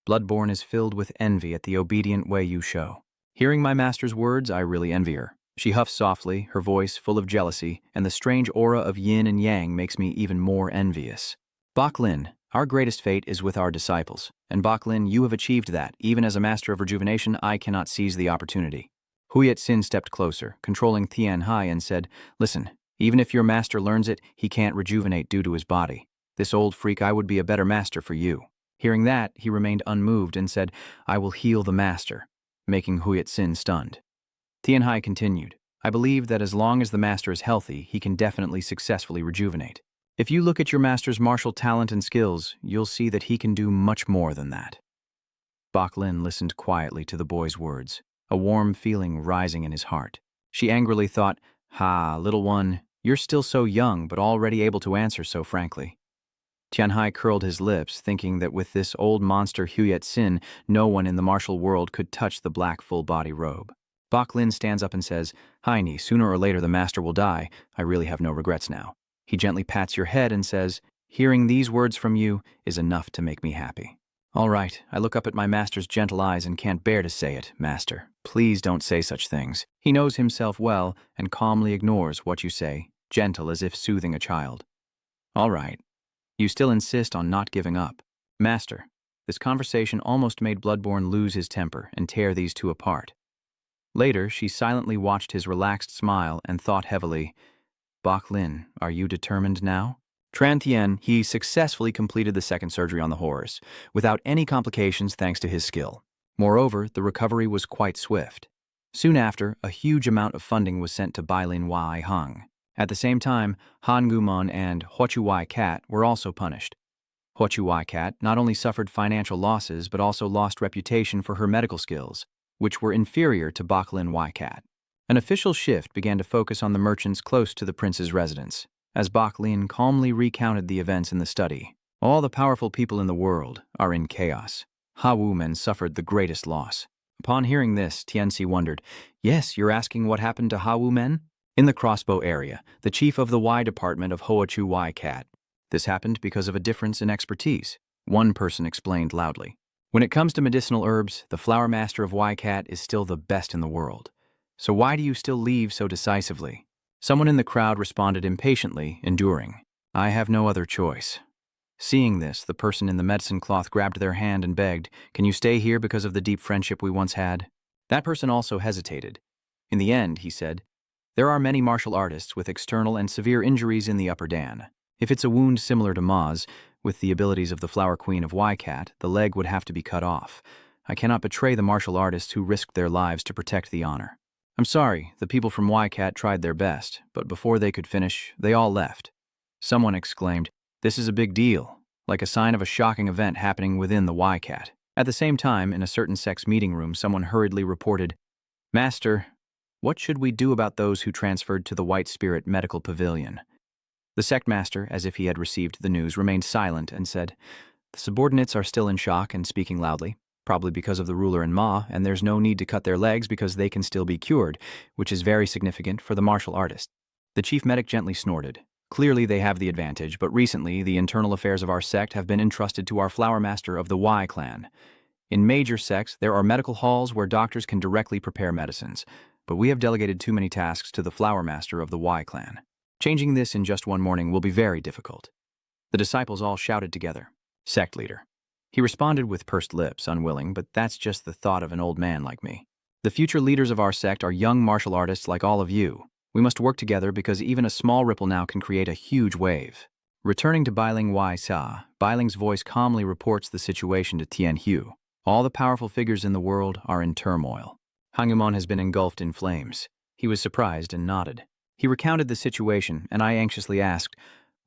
Bloodborne is filled with envy at the obedient way you show. Hearing my master's words, I really envy her. She huffs softly, her voice full of jealousy, and the strange aura of yin and yang makes me even more envious. Bak Lin, our greatest fate is with our disciples, and Bak Lin, you have achieved that. Even as a master of rejuvenation, I cannot seize the opportunity. Huyet Sin stepped closer, controlling Tien Hai, and said, Listen, even if your master learns it, he can't rejuvenate due to his body. This old freak, I would be a better master for you. Hearing that, he remained unmoved and said, I will heal the master, making Huyet Sin stunned. Tien Hai continued, I believe that as long as the master is healthy, he can definitely successfully rejuvenate. If you look at your master's martial talent and skills, you'll see that he can do much more than that. Bak Lin listened quietly to the boy's words, a warm feeling rising in his heart. She angrily thought, Ha, little one, you're still so young, but already able to answer so frankly. Tien Hai curled his lips, thinking that with this old monster Huyet Sin, no one in the martial world could touch the black full-body robe. Bak Lin stands up and says, Heine, sooner or later the master will die. I really have no regrets now. He gently pats your head and says, Hearing these words from you is enough to make me happy. All right, I look up at my master's gentle eyes and can't bear to say it, master. Please don't say such things. He knows himself well and calmly ignores what you say, gentle as if soothing a child. All right. You still insist on not giving up. Master, this conversation almost made Bloodborne lose his temper and tear these two apart. Later, she silently watched his relaxed smile and thought heavily, Bak Lin, are you determined now? Tran Tien, he successfully completed the second surgery on the horse, without any complications thanks to his skill. Moreover, the recovery was quite swift. Soon after, a huge amount of funding was sent to Bailin Wai Hung. At the same time, Han Gumon and Huochu Wai Cat were also punished. Huochu Wai Cat not only suffered financial losses but also lost reputation for her medical skills, which were inferior to Bak Lin Wai Cat. An official shift began to focus on the merchants close to the prince's residence. As Bak Lin calmly recounted the events in the study, all the powerful people in the world are in chaos. Ha Wu men suffered the greatest loss. Upon hearing this, Tianxi wondered, Yes, you're asking what happened to Ha Wu men? In the crossbow area, the chief of the Y department of Huochu Wai Cat. This happened because of a difference in expertise, one person explained loudly. When it comes to medicinal herbs, the flower master of Wai Cat is still the best in the world. So why do you still leave so decisively? Someone in the crowd responded impatiently, enduring. I have no other choice. Seeing this, the person in the medicine cloth grabbed their hand and begged, Can you stay here because of the deep friendship we once had? That person also hesitated. In the end, he said, There are many martial artists with external and severe injuries in the upper Dan. If it's a wound similar to Ma's, With the abilities of the Flower Queen of Ycat, the leg would have to be cut off. I cannot betray the martial artists who risked their lives to protect the honor. I'm sorry, the people from Ycat tried their best, but before they could finish, they all left. Someone exclaimed, "This is a big deal," like a sign of a shocking event happening within the Ycat. At the same time, in a certain sex meeting room, someone hurriedly reported, "Master, what should we do about those who transferred to the White Spirit Medical Pavilion?" The sect master, as if he had received the news, remained silent and said, "The subordinates are still in shock and speaking loudly, probably because of the ruler and Ma, and there's no need to cut their legs because they can still be cured, which is very significant for the martial artist." The chief medic gently snorted. Clearly they have the advantage, but recently the internal affairs of our sect have been entrusted to our flower master of the Y clan. In major sects, there are medical halls where doctors can directly prepare medicines, but we have delegated too many tasks to the flower master of the Y clan. Changing this in just one morning will be very difficult. The disciples all shouted together, "Sect leader." He responded with pursed lips, unwilling, but that's just the thought of an old man like me. The future leaders of our sect are young martial artists like all of you. We must work together because even a small ripple now can create a huge wave. Returning to Bailing Y Sa, Bailing's voice calmly reports the situation to Tian Hu. All the powerful figures in the world are in turmoil. Hangumon has been engulfed in flames. He was surprised and nodded. He recounted the situation, and I anxiously asked,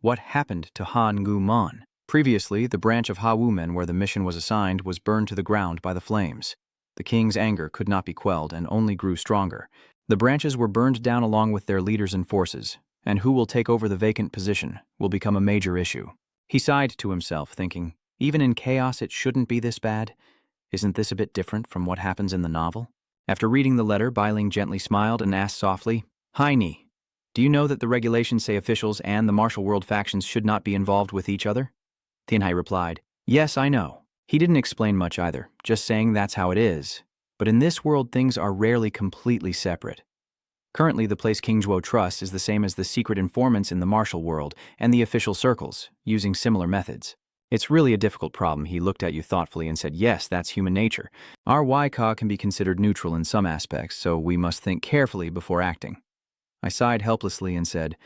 "What happened to Hangumon?" Previously, the branch of Ha-Wumen where the mission was assigned was burned to the ground by the flames. The king's anger could not be quelled and only grew stronger. The branches were burned down along with their leaders and forces, and who will take over the vacant position will become a major issue. He sighed to himself, thinking, even in chaos it shouldn't be this bad. Isn't this a bit different from what happens in the novel? After reading the letter, Bailing gently smiled and asked softly, "Haini, do you know that the regulations say officials and the martial world factions should not be involved with each other?" Tianhai replied, "Yes, I know." He didn't explain much either, just saying that's how it is. But in this world, things are rarely completely separate. Currently, the place King Zhuo trusts is the same as the secret informants in the martial world and the official circles, using similar methods. It's really a difficult problem. He looked at you thoughtfully and said, "Yes, that's human nature. Our Y-Ka can be considered neutral in some aspects, so we must think carefully before acting." I sighed helplessly and said,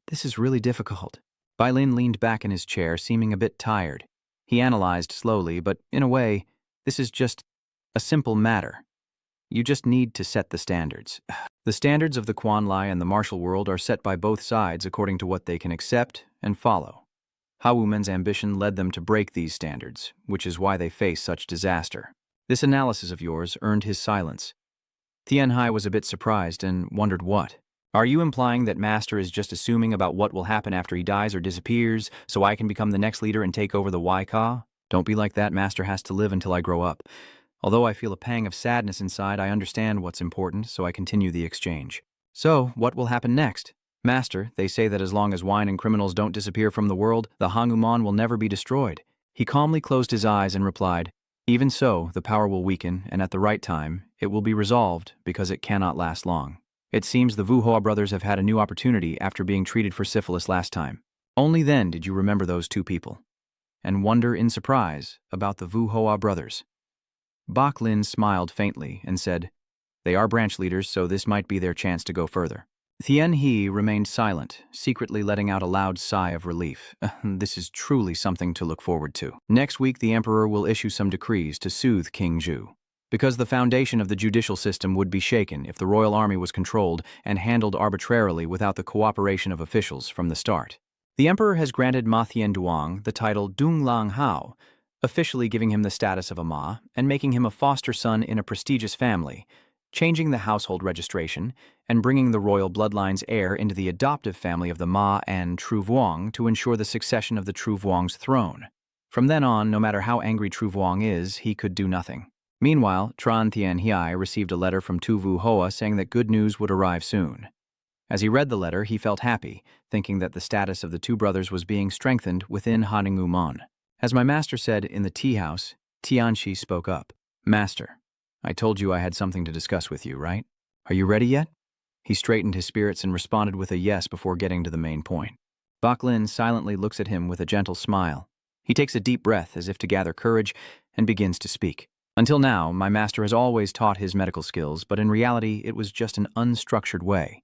"This is really difficult." Bailin leaned back in his chair, seeming a bit tired. He analyzed slowly, but in a way, this is just a simple matter. You just need to set the standards. The standards of the Quan Lai and the martial world are set by both sides according to what they can accept and follow. Ha-Wumen's ambition led them to break these standards, which is why they face such disaster. This analysis of yours earned his silence. Tianhai was a bit surprised and wondered what. "Are you implying that Master is just assuming about what will happen after he dies or disappears, so I can become the next leader and take over the Y-Ka? Don't be like that. Master has to live until I grow up." Although I feel a pang of sadness inside, I understand what's important, so I continue the exchange. "So, what will happen next?" "Master, they say that as long as wine and criminals don't disappear from the world, the Hangumon will never be destroyed." He calmly closed his eyes and replied, "Even so, the power will weaken, and at the right time, it will be resolved because it cannot last long. It seems the Wuhua brothers have had a new opportunity after being treated for syphilis last time. Only then did you remember those two people, and wonder in surprise about the Wuhua brothers." Bak Lin smiled faintly and said, "They are branch leaders, so this might be their chance to go further." Thien He remained silent, secretly letting out a loud sigh of relief. This is truly something to look forward to. Next week, the emperor will issue some decrees to soothe King Zhu, because the foundation of the judicial system would be shaken if the royal army was controlled and handled arbitrarily without the cooperation of officials from the start. The emperor has granted Ma Tianduang the title Dung Lang Hao, officially giving him the status of a Ma and making him a foster son in a prestigious family, changing the household registration, and bringing the royal bloodline's heir into the adoptive family of the Ma and Tru Vuong to ensure the succession of the Tru Vuong's throne. From then on, no matter how angry Tru Vuong is, he could do nothing. Meanwhile, Tran Thien Hiai received a letter from Tu Vu Hoa saying that good news would arrive soon. As he read the letter, he felt happy, thinking that the status of the two brothers was being strengthened within Haningou Mon. As my master said in the tea house, Tianxi spoke up. "Master, I told you I had something to discuss with you, right? Are you ready yet?" He straightened his spirits and responded with a yes before getting to the main point. Bak Lin silently looks at him with a gentle smile. He takes a deep breath as if to gather courage and begins to speak. "Until now, my master has always taught his medical skills, but in reality it was just an unstructured way."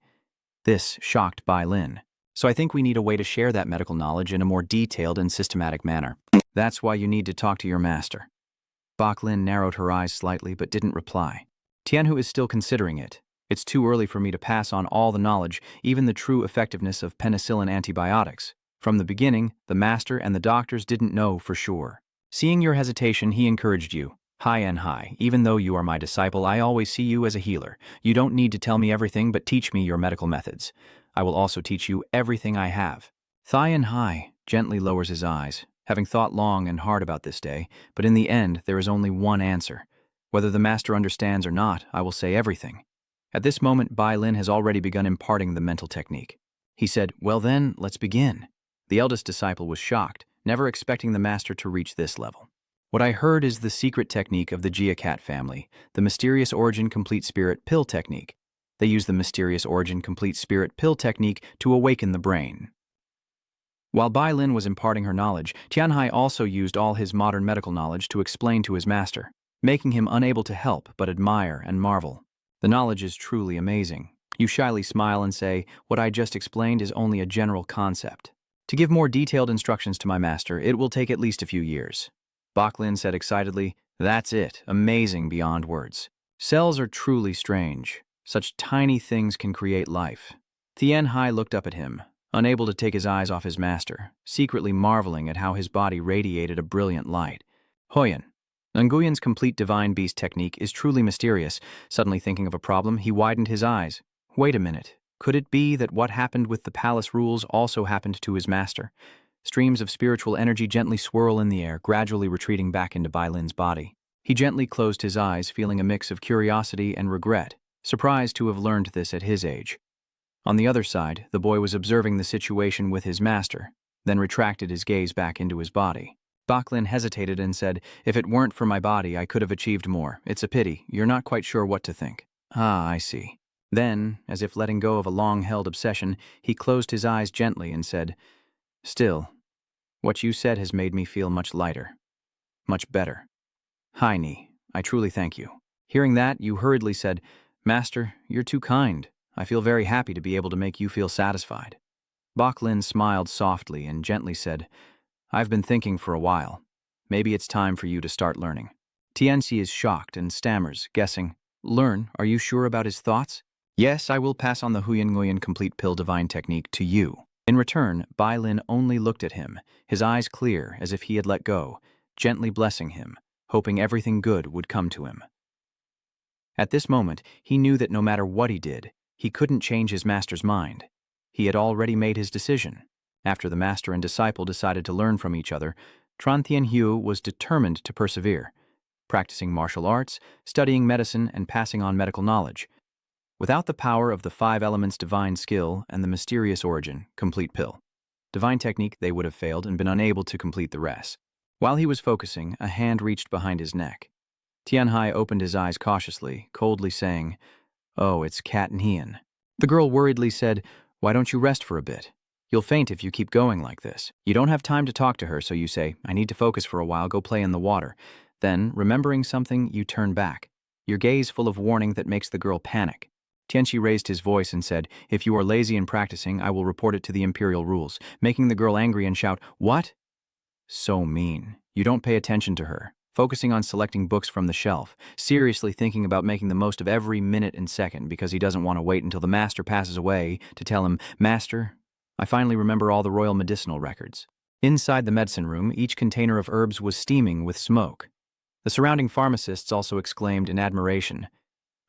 This shocked Bai Lin. So I think we need a way to share that medical knowledge in a more detailed and systematic manner. That's why you need to talk to your master. Bak Lin narrowed her eyes slightly but didn't reply. Tianhu is still considering it. It's too early for me to pass on all the knowledge, even the true effectiveness of penicillin antibiotics. From the beginning, the master and the doctors didn't know for sure. Seeing your hesitation, he encouraged you. Hi, even though you are my disciple, I always see you as a healer. You don't need to tell me everything, but teach me your medical methods. I will also teach you everything I have. Hi gently lowers his eyes, having thought long and hard about this day, but in the end there is only one answer. Whether the master understands or not, I will say everything. At this moment, Bai Lin has already begun imparting the mental technique. He said, "Well then, let's begin." The eldest disciple was shocked, never expecting the master to reach this level. What I heard is the secret technique of the Jiacat family, the Mysterious Origin Complete Spirit Pill technique. They use the Mysterious Origin Complete Spirit Pill technique to awaken the brain. While Bai Lin was imparting her knowledge, Tianhai also used all his modern medical knowledge to explain to his master, making him unable to help but admire and marvel. The knowledge is truly amazing. You shyly smile and say, "What I just explained is only a general concept. To give more detailed instructions to my master, it will take at least a few years." Bak Lin said excitedly, "That's it, amazing beyond words. Cells are truly strange. Such tiny things can create life." Tianhai looked up at him, unable to take his eyes off his master, secretly marveling at how his body radiated a brilliant light. Hoyan. Nguyen's complete divine beast technique is truly mysterious. Suddenly thinking of a problem, he widened his eyes. Wait a minute. Could it be that what happened with the palace rules also happened to his master? Streams of spiritual energy gently swirl in the air, gradually retreating back into Bai Lin's body. He gently closed his eyes, feeling a mix of curiosity and regret, surprised to have learned this at his age. On the other side, the boy was observing the situation with his master, then retracted his gaze back into his body. Bak Lin hesitated and said, "If it weren't for my body, I could have achieved more. It's a pity. You're not quite sure what to think." "Ah, I see." Then, as if letting go of a long-held obsession, he closed his eyes gently and said, "Still, what you said has made me feel much lighter, much better. Hi, Ni, I truly thank you." Hearing that, you hurriedly said, "Master, you're too kind. I feel very happy to be able to make you feel satisfied." Bak Lin smiled softly and gently said, "I've been thinking for a while. Maybe it's time for you to start learning." Tianxi is shocked and stammers, guessing, "Learn? Are you sure about his thoughts?" "Yes, I will pass on the Huyan Nguyen Complete Pill Divine Technique to you." In return, Bai Lin only looked at him, his eyes clear as if he had let go, gently blessing him, hoping everything good would come to him. At this moment, he knew that no matter what he did, he couldn't change his master's mind. He had already made his decision. After the master and disciple decided to learn from each other, Tran Thien Hu was determined to persevere, practicing martial arts, studying medicine, and passing on medical knowledge. Without the power of the 5 elements divine skill and the mysterious origin, complete pill, divine technique, they would have failed and been unable to complete the rest. While he was focusing, a hand reached behind his neck. Tianhai opened his eyes cautiously, coldly saying, "Oh, it's Cat Nian." The girl worriedly said, "Why don't you rest for a bit? You'll faint if you keep going like this." You don't have time to talk to her, so you say, "I need to focus for a while, go play in the water." Then, remembering something, you turn back, your gaze full of warning that makes the girl panic. Tianxi raised his voice and said, "If you are lazy in practicing, I will report it to the imperial rules," making the girl angry and shout, "What?" So mean. You don't pay attention to her, focusing on selecting books from the shelf, seriously thinking about making the most of every minute and second because he doesn't want to wait until the master passes away to tell him, "Master, I finally remember all the royal medicinal records." Inside the medicine room, each container of herbs was steaming with smoke. The surrounding pharmacists also exclaimed in admiration,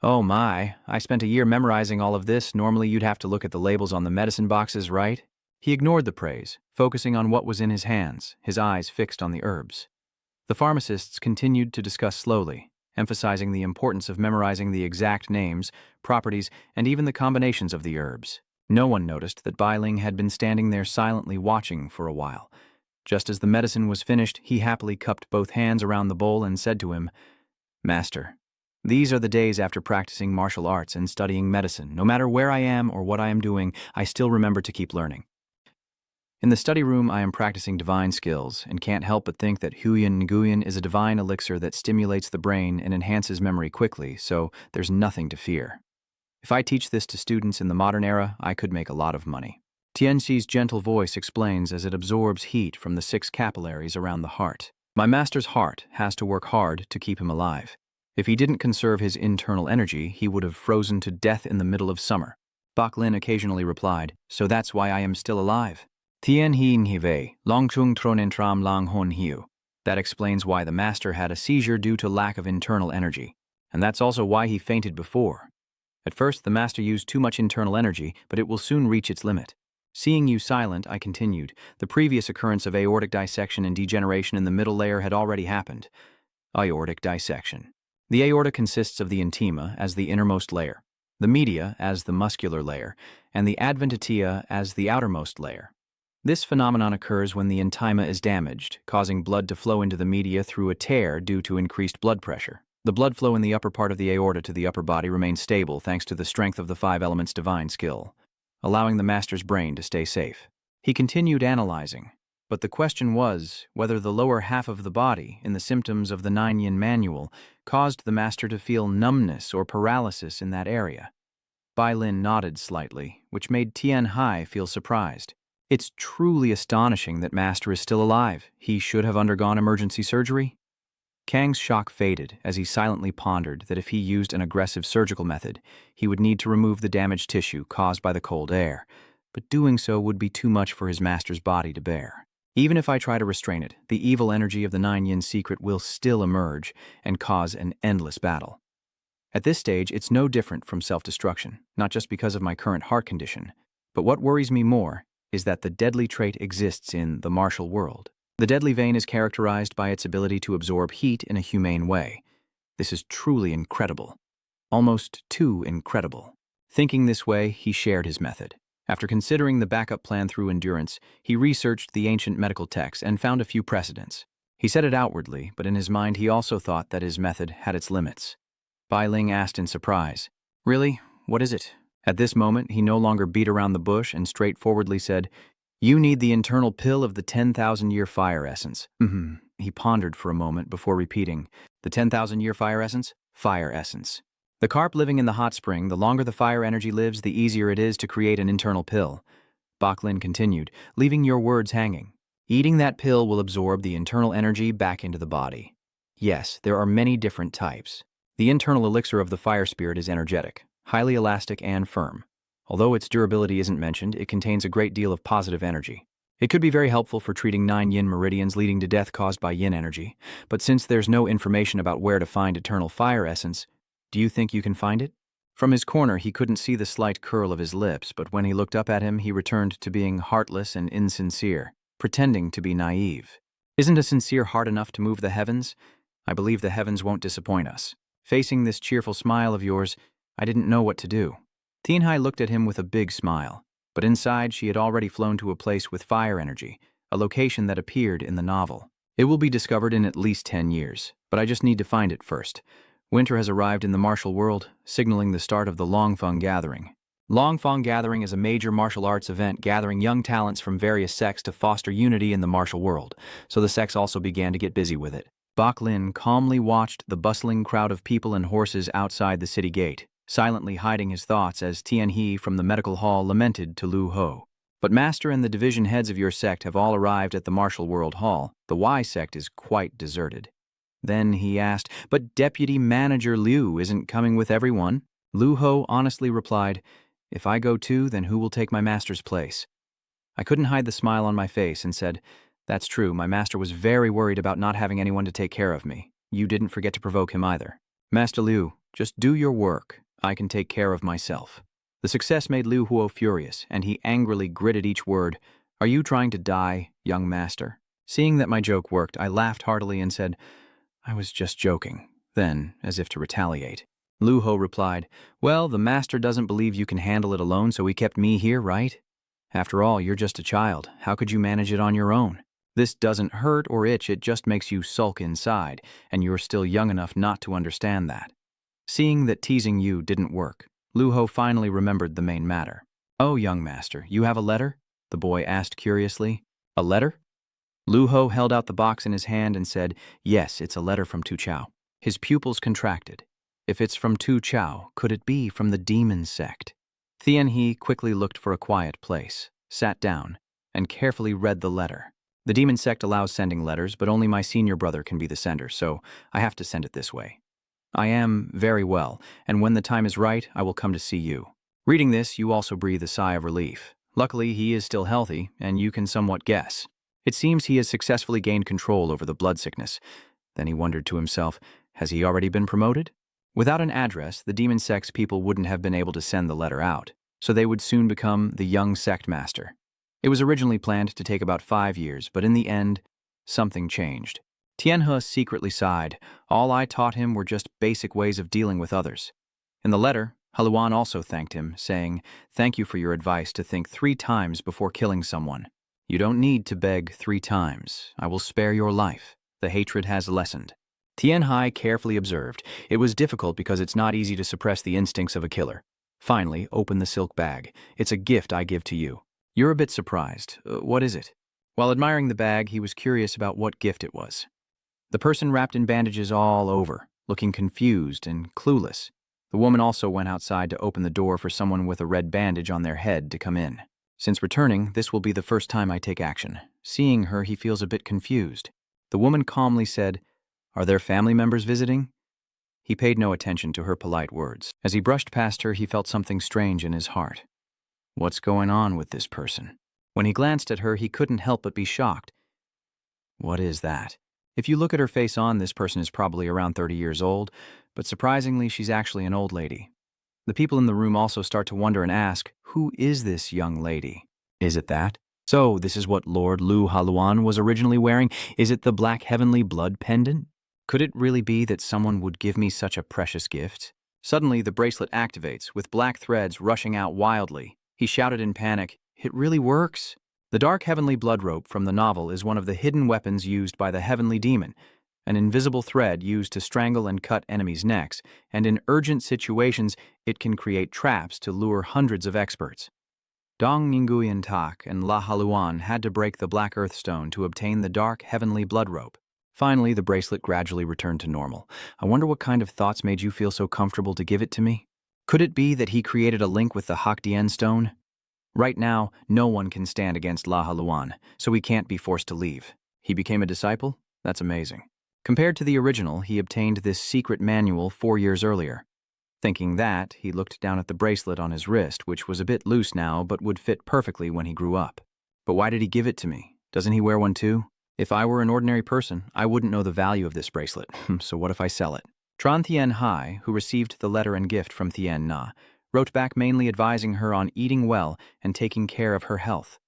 "Oh my, I spent a year memorizing all of this. Normally you'd have to look at the labels on the medicine boxes, right?" He ignored the praise, focusing on what was in his hands, his eyes fixed on the herbs. The pharmacists continued to discuss slowly, emphasizing the importance of memorizing the exact names, properties, and even the combinations of the herbs. No one noticed that Bai Ling had been standing there silently watching for a while. Just as the medicine was finished, he happily cupped both hands around the bowl and said to him, "Master, these are the days after practicing martial arts and studying medicine. No matter where I am or what I am doing, I still remember to keep learning. In the study room, I am practicing divine skills and can't help but think that Huyan Nguyen is a divine elixir that stimulates the brain and enhances memory quickly, so there's nothing to fear. If I teach this to students in the modern era, I could make a lot of money." Tianxi's gentle voice explains as it absorbs heat from the 6 capillaries around the heart. My master's heart has to work hard to keep him alive. If he didn't conserve his internal energy, he would have frozen to death in the middle of summer. Bak Lin occasionally replied, so that's why I am still alive. Tien Hien Hive, Long Chung Tronen Tram Lang Hon Hiu. That explains why the master had a seizure due to lack of internal energy. And that's also why he fainted before. At first, the master used too much internal energy, but it will soon reach its limit. Seeing you silent, I continued. The previous occurrence of aortic dissection and degeneration in the middle layer had already happened. Aortic dissection. The aorta consists of the intima as the innermost layer, the media as the muscular layer, and the adventitia as the outermost layer. This phenomenon occurs when the intima is damaged, causing blood to flow into the media through a tear due to increased blood pressure. The blood flow in the upper part of the aorta to the upper body remains stable thanks to the strength of the 5 elements' divine skill, allowing the master's brain to stay safe. He continued analyzing, but the question was whether the lower half of the body, in the symptoms of the 9 Yin manual, caused the master to feel numbness or paralysis in that area. Bai Lin nodded slightly, which made Tian Hai feel surprised. It's truly astonishing that master is still alive. He should have undergone emergency surgery. Kang's shock faded as he silently pondered that if he used an aggressive surgical method, he would need to remove the damaged tissue caused by the cold air, but doing so would be too much for his master's body to bear. Even if I try to restrain it, the evil energy of the 9 Yin secret will still emerge and cause an endless battle. At this stage, it's no different from self-destruction, not just because of my current heart condition, but what worries me more is that the deadly trait exists in the martial world. The deadly vein is characterized by its ability to absorb heat in a humane way. This is truly incredible. Almost too incredible. Thinking this way, he shared his method. After considering the backup plan through endurance, he researched the ancient medical texts and found a few precedents. He said it outwardly, but in his mind he also thought that his method had its limits. Bai Ling asked in surprise, "Really? What is it?" At this moment, he no longer beat around the bush and straightforwardly said, "You need the internal pill of the 10,000-year fire essence." He pondered for a moment before repeating, "The 10,000-year fire essence? Fire essence. The carp living in the hot spring, the longer the fire energy lives, the easier it is to create an internal pill." Bak Lin continued, leaving your words hanging. "Eating that pill will absorb the internal energy back into the body. Yes, there are many different types. The internal elixir of the fire spirit is energetic, highly elastic and firm. Although its durability isn't mentioned, it contains a great deal of positive energy. It could be very helpful for treating 9 Yin meridians leading to death caused by Yin energy, but since there's no information about where to find eternal fire essence, do you think you can find it?" From his corner, he couldn't see the slight curl of his lips, but when he looked up at him, he returned to being heartless and insincere, pretending to be naive. "Isn't a sincere heart enough to move the heavens? I believe the heavens won't disappoint us." Facing this cheerful smile of yours, I didn't know what to do. Tian Hai looked at him with a big smile, but inside she had already flown to a place with fire energy, a location that appeared in the novel. It will be discovered in at least 10 years, but I just need to find it first. Winter has arrived in the martial world, signaling the start of the Longfeng Gathering. Longfeng Gathering is a major martial arts event gathering young talents from various sects to foster unity in the martial world, so the sects also began to get busy with it. Bak Lin calmly watched the bustling crowd of people and horses outside the city gate, silently hiding his thoughts as Tian He from the medical hall lamented to Lu Ho. "But Master and the division heads of your sect have all arrived at the Martial World Hall. The Y sect is quite deserted." Then he asked, "But Deputy Manager Liu isn't coming with everyone?" Lu Ho honestly replied, "If I go too, then who will take my master's place?" I couldn't hide the smile on my face and said, "That's true, my master was very worried about not having anyone to take care of me. You didn't forget to provoke him either. Master Liu, just do your work. I can take care of myself." The success made Liu Huo furious, and he angrily gritted each word. "Are you trying to die, young master?" Seeing that my joke worked, I laughed heartily and said, "I was just joking." Then, as if to retaliate, Lu Ho replied, "Well, the master doesn't believe you can handle it alone, so he kept me here, right? After all, you're just a child. How could you manage it on your own? This doesn't hurt or itch, it just makes you sulk inside, and you're still young enough not to understand that." Seeing that teasing you didn't work, Lu Ho finally remembered the main matter. "Oh, young master, you have a letter?" the boy asked curiously. "A letter?" Lu Ho held out the box in his hand and said, "Yes, it's a letter from Tu Chao." His pupils contracted. If it's from Tu Chao, could it be from the demon sect? Tian He quickly looked for a quiet place. sat down, and carefully read the letter. The demon sect allows sending letters, but only my senior brother can be the sender, so I have to send it this way. I am very well, and when the time is right, I will come to see you. Reading this, you also breathe a sigh of relief. Luckily, he is still healthy, and you can somewhat guess. It seems he has successfully gained control over the blood sickness. Then he wondered to himself, has he already been promoted? Without an address, the demon sect's people wouldn't have been able to send the letter out, so they would soon become the young sect master. It was originally planned to take about 5 years, but in the end, something changed. Tianhe secretly sighed. All I taught him were just basic ways of dealing with others. In the letter, Haluan also thanked him, saying, "Thank you for your advice to think 3 times before killing someone. You don't need to beg 3 times. I will spare your life. The hatred has lessened." Tianhe carefully observed. It was difficult because it's not easy to suppress the instincts of a killer. Finally, open the silk bag. It's a gift I give to you. You're a bit surprised. What is it? While admiring the bag, he was curious about what gift it was. The person wrapped in bandages all over, looking confused and clueless. The woman also went outside to open the door for someone with a red bandage on their head to come in. Since returning, this will be the first time I take action. Seeing her, he feels a bit confused. The woman calmly said, "Are there family members visiting?" He paid no attention to her polite words. As he brushed past her, he felt something strange in his heart. What's going on with this person? When he glanced at her, he couldn't help but be shocked. What is that? If you look at her face on, this person is probably around 30 years old, but surprisingly, she's actually an old lady. The people in the room also start to wonder and ask, who is this young lady? Is it that? So, this is what Lord Lu Haluan was originally wearing? Is it the black heavenly blood pendant? Could it really be that someone would give me such a precious gift? Suddenly, the bracelet activates, with black threads rushing out wildly. He shouted in panic, "It really works!" The dark heavenly blood rope from the novel is one of the hidden weapons used by the heavenly demon, an invisible thread used to strangle and cut enemies' necks, and in urgent situations, it can create traps to lure hundreds of experts. Dong Nguyen Tak and La Haluan had to break the black earth stone to obtain the dark heavenly blood rope. Finally, the bracelet gradually returned to normal. I wonder what kind of thoughts made you feel so comfortable to give it to me? Could it be that he created a link with the Hakdien stone? Right now, no one can stand against La Haluan, so he can't be forced to leave. He became a disciple? That's amazing. Compared to the original, he obtained this secret manual 4 years earlier. Thinking that, he looked down at the bracelet on his wrist, which was a bit loose now but would fit perfectly when he grew up. But why did he give it to me? Doesn't he wear one too? If I were an ordinary person, I wouldn't know the value of this bracelet, so what if I sell it? Tran Thien Hai, who received the letter and gift from Thien Na, wrote back mainly advising her on eating well and taking care of her health.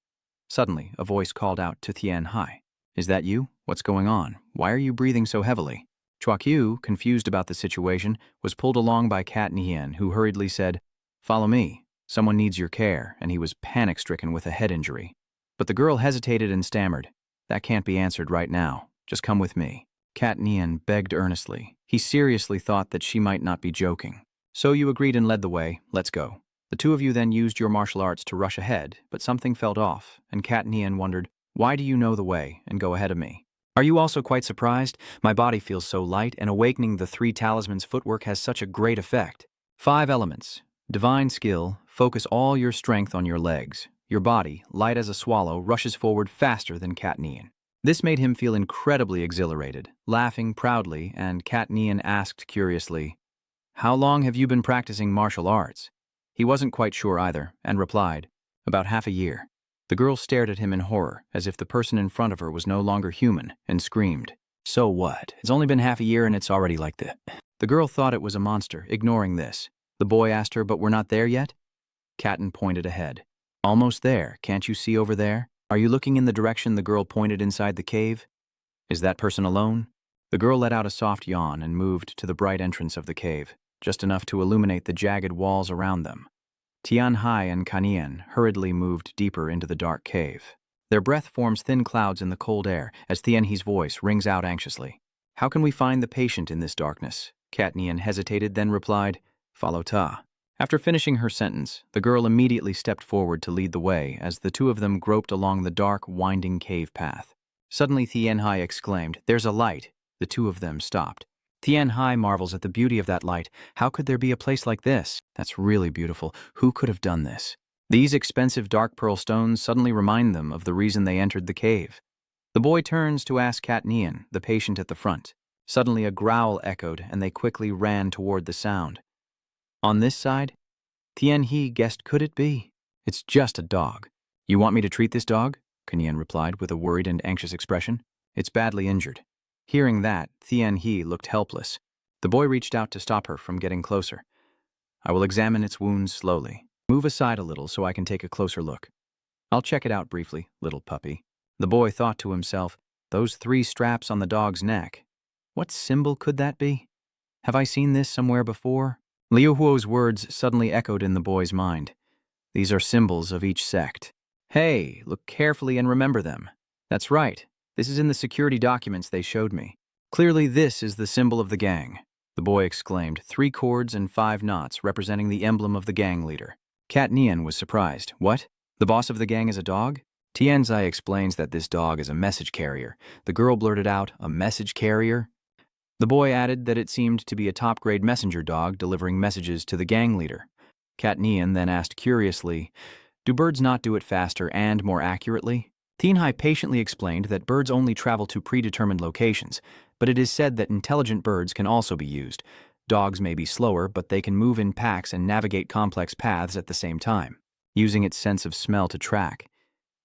Suddenly, a voice called out to Thien Hai. "Is that you? What's going on? Why are you breathing so heavily?" Chua Qiu, confused about the situation, was pulled along by Cat Nien, who hurriedly said, "Follow me. Someone needs your care," and he was panic-stricken with a head injury. But the girl hesitated and stammered, "That can't be answered right now. Just come with me." Cat Nien begged earnestly. He seriously thought that she might not be joking. "So you agreed and led the way. Let's go." The two of you then used your martial arts to rush ahead, but something felt off, and Cat Nien wondered, "Why do you know the way and go ahead of me? Are you also quite surprised? My body feels so light, and awakening the 3 talismans footwork has such a great effect. 5 elements. Divine skill, focus all your strength on your legs. Your body, light as a swallow, rushes forward faster than Cat Nien." This made him feel incredibly exhilarated, laughing proudly, and Cat Nien asked curiously, "How long have you been practicing martial arts?" He wasn't quite sure either, and replied, "About half a year." The girl stared at him in horror, as if the person in front of her was no longer human, and screamed, "So what? It's only been half a year and it's already like this." The girl thought it was a monster, ignoring this. The boy asked her, "But we're not there yet?" Catton pointed ahead. "Almost there. Can't you see over there? Are you looking in the direction the girl pointed inside the cave? Is that person alone?" The girl let out a soft yawn and moved to the bright entrance of the cave, just enough to illuminate the jagged walls around them. Tian Hai and Kanien hurriedly moved deeper into the dark cave. Their breath forms thin clouds in the cold air as Tian He's voice rings out anxiously. "How can we find the patient in this darkness?" Cat Nien hesitated, then replied, "Follow Ta." After finishing her sentence, the girl immediately stepped forward to lead the way as the two of them groped along the dark, winding cave path. Suddenly Tian Hai exclaimed, "There's a light." The two of them stopped. Tian Hai marvels at the beauty of that light. How could there be a place like this? That's really beautiful. Who could have done this? These expensive dark pearl stones suddenly remind them of the reason they entered the cave. The boy turns to ask Cat Nian, the patient at the front. Suddenly a growl echoed, and they quickly ran toward the sound. On this side, Tian He guessed, could it be? It's just a dog. You want me to treat this dog? Nian replied with a worried and anxious expression. It's badly injured. Hearing that, Tian He looked helpless. The boy reached out to stop her from getting closer. I will examine its wounds slowly. Move aside a little so I can take a closer look. I'll check it out briefly, little puppy. The boy thought to himself, those 3 straps on the dog's neck. What symbol could that be? Have I seen this somewhere before? Liu Huo's words suddenly echoed in the boy's mind. These are symbols of each sect. Hey, look carefully and remember them. That's right. This is in the security documents they showed me. Clearly this is the symbol of the gang, the boy exclaimed, 3 cords and 5 knots representing the emblem of the gang leader. Cat Nian was surprised. What? The boss of the gang is a dog? Tianzai explains that this dog is a message carrier. The girl blurted out, a message carrier? The boy added that it seemed to be a top-grade messenger dog delivering messages to the gang leader. Cat Nian then asked curiously, do birds not do it faster and more accurately? Tianhai patiently explained that birds only travel to predetermined locations, but it is said that intelligent birds can also be used. Dogs may be slower, but they can move in packs and navigate complex paths at the same time, using its sense of smell to track.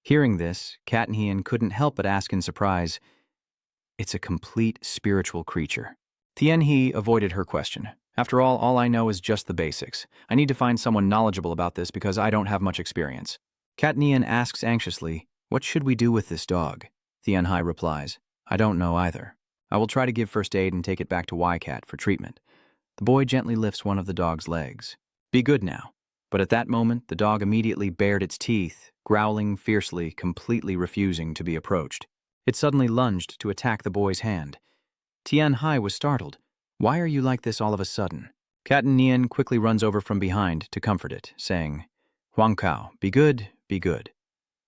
Hearing this, Cat Nian couldn't help but ask in surprise, it's a complete spiritual creature. Tian He avoided her question. After all I know is just the basics. I need to find someone knowledgeable about this because I don't have much experience. Cat Nian asks anxiously, what should we do with this dog? Tianhai replies, I don't know either. I will try to give first aid and take it back to YCat for treatment. The boy gently lifts one of the dog's legs. Be good now. But at that moment, the dog immediately bared its teeth, growling fiercely, completely refusing to be approached. It suddenly lunged to attack the boy's hand. Tianhai was startled. Why are you like this all of a sudden? Cat Nian quickly runs over from behind to comfort it, saying, Huang Kao, be good, be good.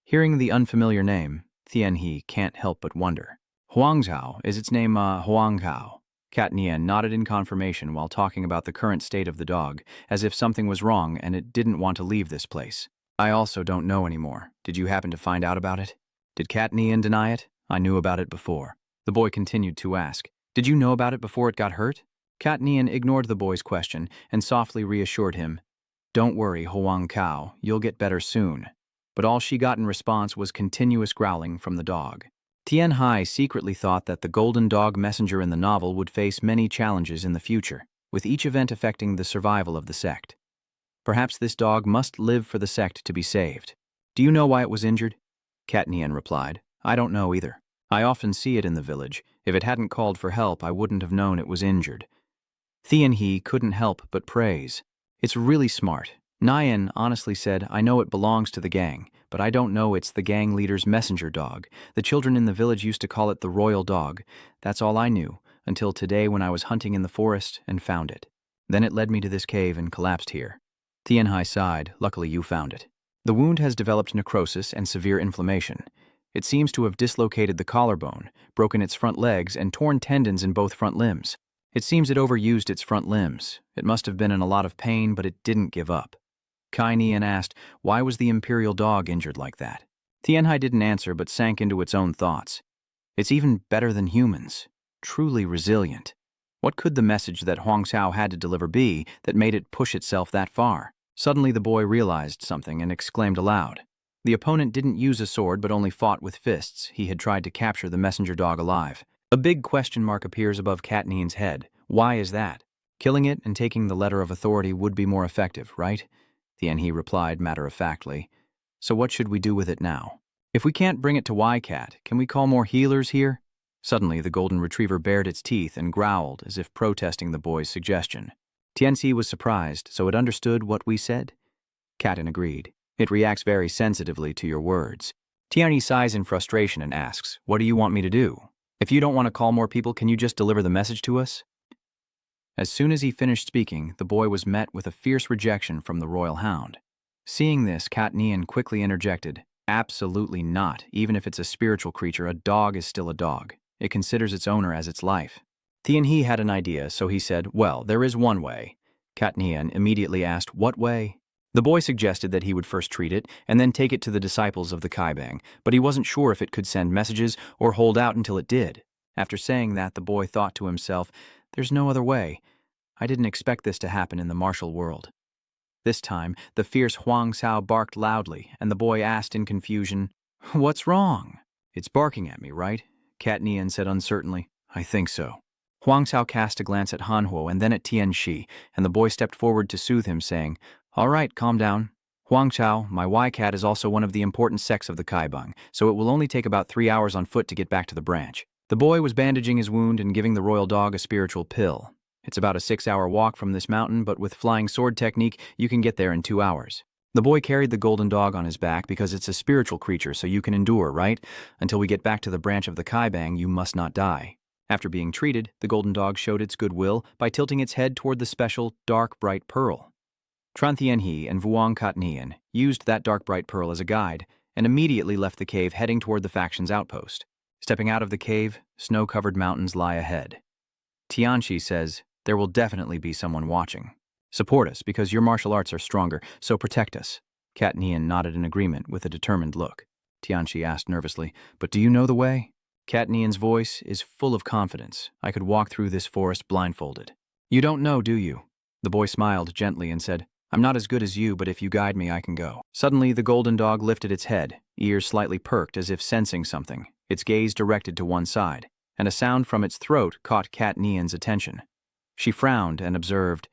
Hearing the unfamiliar name, Tian He can't help but wonder. Huang Zhao, is its name Huang Kao? Cat Nian nodded in confirmation while talking about the current state of the dog, as if something was wrong and it didn't want to leave this place. I also don't know anymore. Did you happen to find out about it? Did Cat Nian deny it? I knew about it before. The boy continued to ask, did you know about it before it got hurt? Cat Nian ignored the boy's question and softly reassured him, don't worry, Huang Kao, you'll get better soon. But all she got in response was continuous growling from the dog. Tianhai secretly thought that the golden dog messenger in the novel would face many challenges in the future, with each event affecting the survival of the sect. Perhaps this dog must live for the sect to be saved. Do you know why it was injured? Cat Nian replied, I don't know either. I often see it in the village. If it hadn't called for help, I wouldn't have known it was injured. Tian He couldn't help but praise. It's really smart. Nian honestly said, I know it belongs to the gang, but I don't know it's the gang leader's messenger dog. The children in the village used to call it the royal dog. That's all I knew, until today when I was hunting in the forest and found it. Then it led me to this cave and collapsed here. Tianhai sighed, luckily you found it. The wound has developed necrosis and severe inflammation. It seems to have dislocated the collarbone, broken its front legs, and torn tendons in both front limbs. It seems it overused its front limbs. It must have been in a lot of pain, but it didn't give up. Kai Nian asked, why was the imperial dog injured like that? Tianhai didn't answer but sank into its own thoughts. It's even better than humans. Truly resilient. What could the message that Huang Xiao had to deliver be that made it push itself that far? Suddenly the boy realized something and exclaimed aloud. The opponent didn't use a sword but only fought with fists. He had tried to capture the messenger dog alive. A big question mark appears above Cat Nian's head. Why is that? Killing it and taking the letter of authority would be more effective, right? Tian He replied matter-of-factly. So what should we do with it now? If we can't bring it to YCat, can we call more healers here? Suddenly, the golden retriever bared its teeth and growled as if protesting the boy's suggestion. Tianxi was surprised, so it understood what we said? Catin agreed. It reacts very sensitively to your words. Tianyi sighs in frustration and asks, what do you want me to do? If you don't want to call more people, can you just deliver the message to us? As soon as he finished speaking, the boy was met with a fierce rejection from the royal hound. Seeing this, Cat Nian quickly interjected, absolutely not. Even if it's a spiritual creature, a dog is still a dog. It considers its owner as its life. Tian He had an idea, so he said, well, there is one way. Cat Nian immediately asked, what way? The boy suggested that he would first treat it and then take it to the disciples of the Kaibang, but he wasn't sure if it could send messages or hold out until it did. After saying that, the boy thought to himself, "There's no other way. I didn't expect this to happen in the martial world." This time, the fierce Huang Sao barked loudly, and the boy asked in confusion, "What's wrong?" "It's barking at me, right?" Cat Nian said uncertainly. "I think so." Huang Sao cast a glance at Hanhuo and then at Tian Shi, and the boy stepped forward to soothe him, saying, "All right, calm down. Huang Chao, my Y-cat is also one of the important sects of the Kaibang, so it will only take about 3 hours on foot to get back to the branch." The boy was bandaging his wound and giving the royal dog a spiritual pill. "It's about a 6-hour walk from this mountain, but with flying sword technique, you can get there in 2 hours. The boy carried the golden dog on his back because it's a spiritual creature, so you can endure, right? Until we get back to the branch of the Kaibang, you must not die. After being treated, the golden dog showed its goodwill by tilting its head toward the special, dark, bright pearl. Tran Tianhe and Vuong Cat Nian used that dark, bright pearl as a guide and immediately left the cave heading toward the faction's outpost. Stepping out of the cave, snow-covered mountains lie ahead. Tianxi says, "There will definitely be someone watching. Support us because your martial arts are stronger, so protect us." Cat Nian nodded in agreement with a determined look. Tianxi asked nervously, "But do you know the way?" Cat Nian's voice is full of confidence. "I could walk through this forest blindfolded." "You don't know, do you?" The boy smiled gently and said, "I'm not as good as you, but if you guide me, I can go." Suddenly, the golden dog lifted its head, ears slightly perked as if sensing something, its gaze directed to one side, and a sound from its throat caught Cat Nian's attention. She frowned and observed,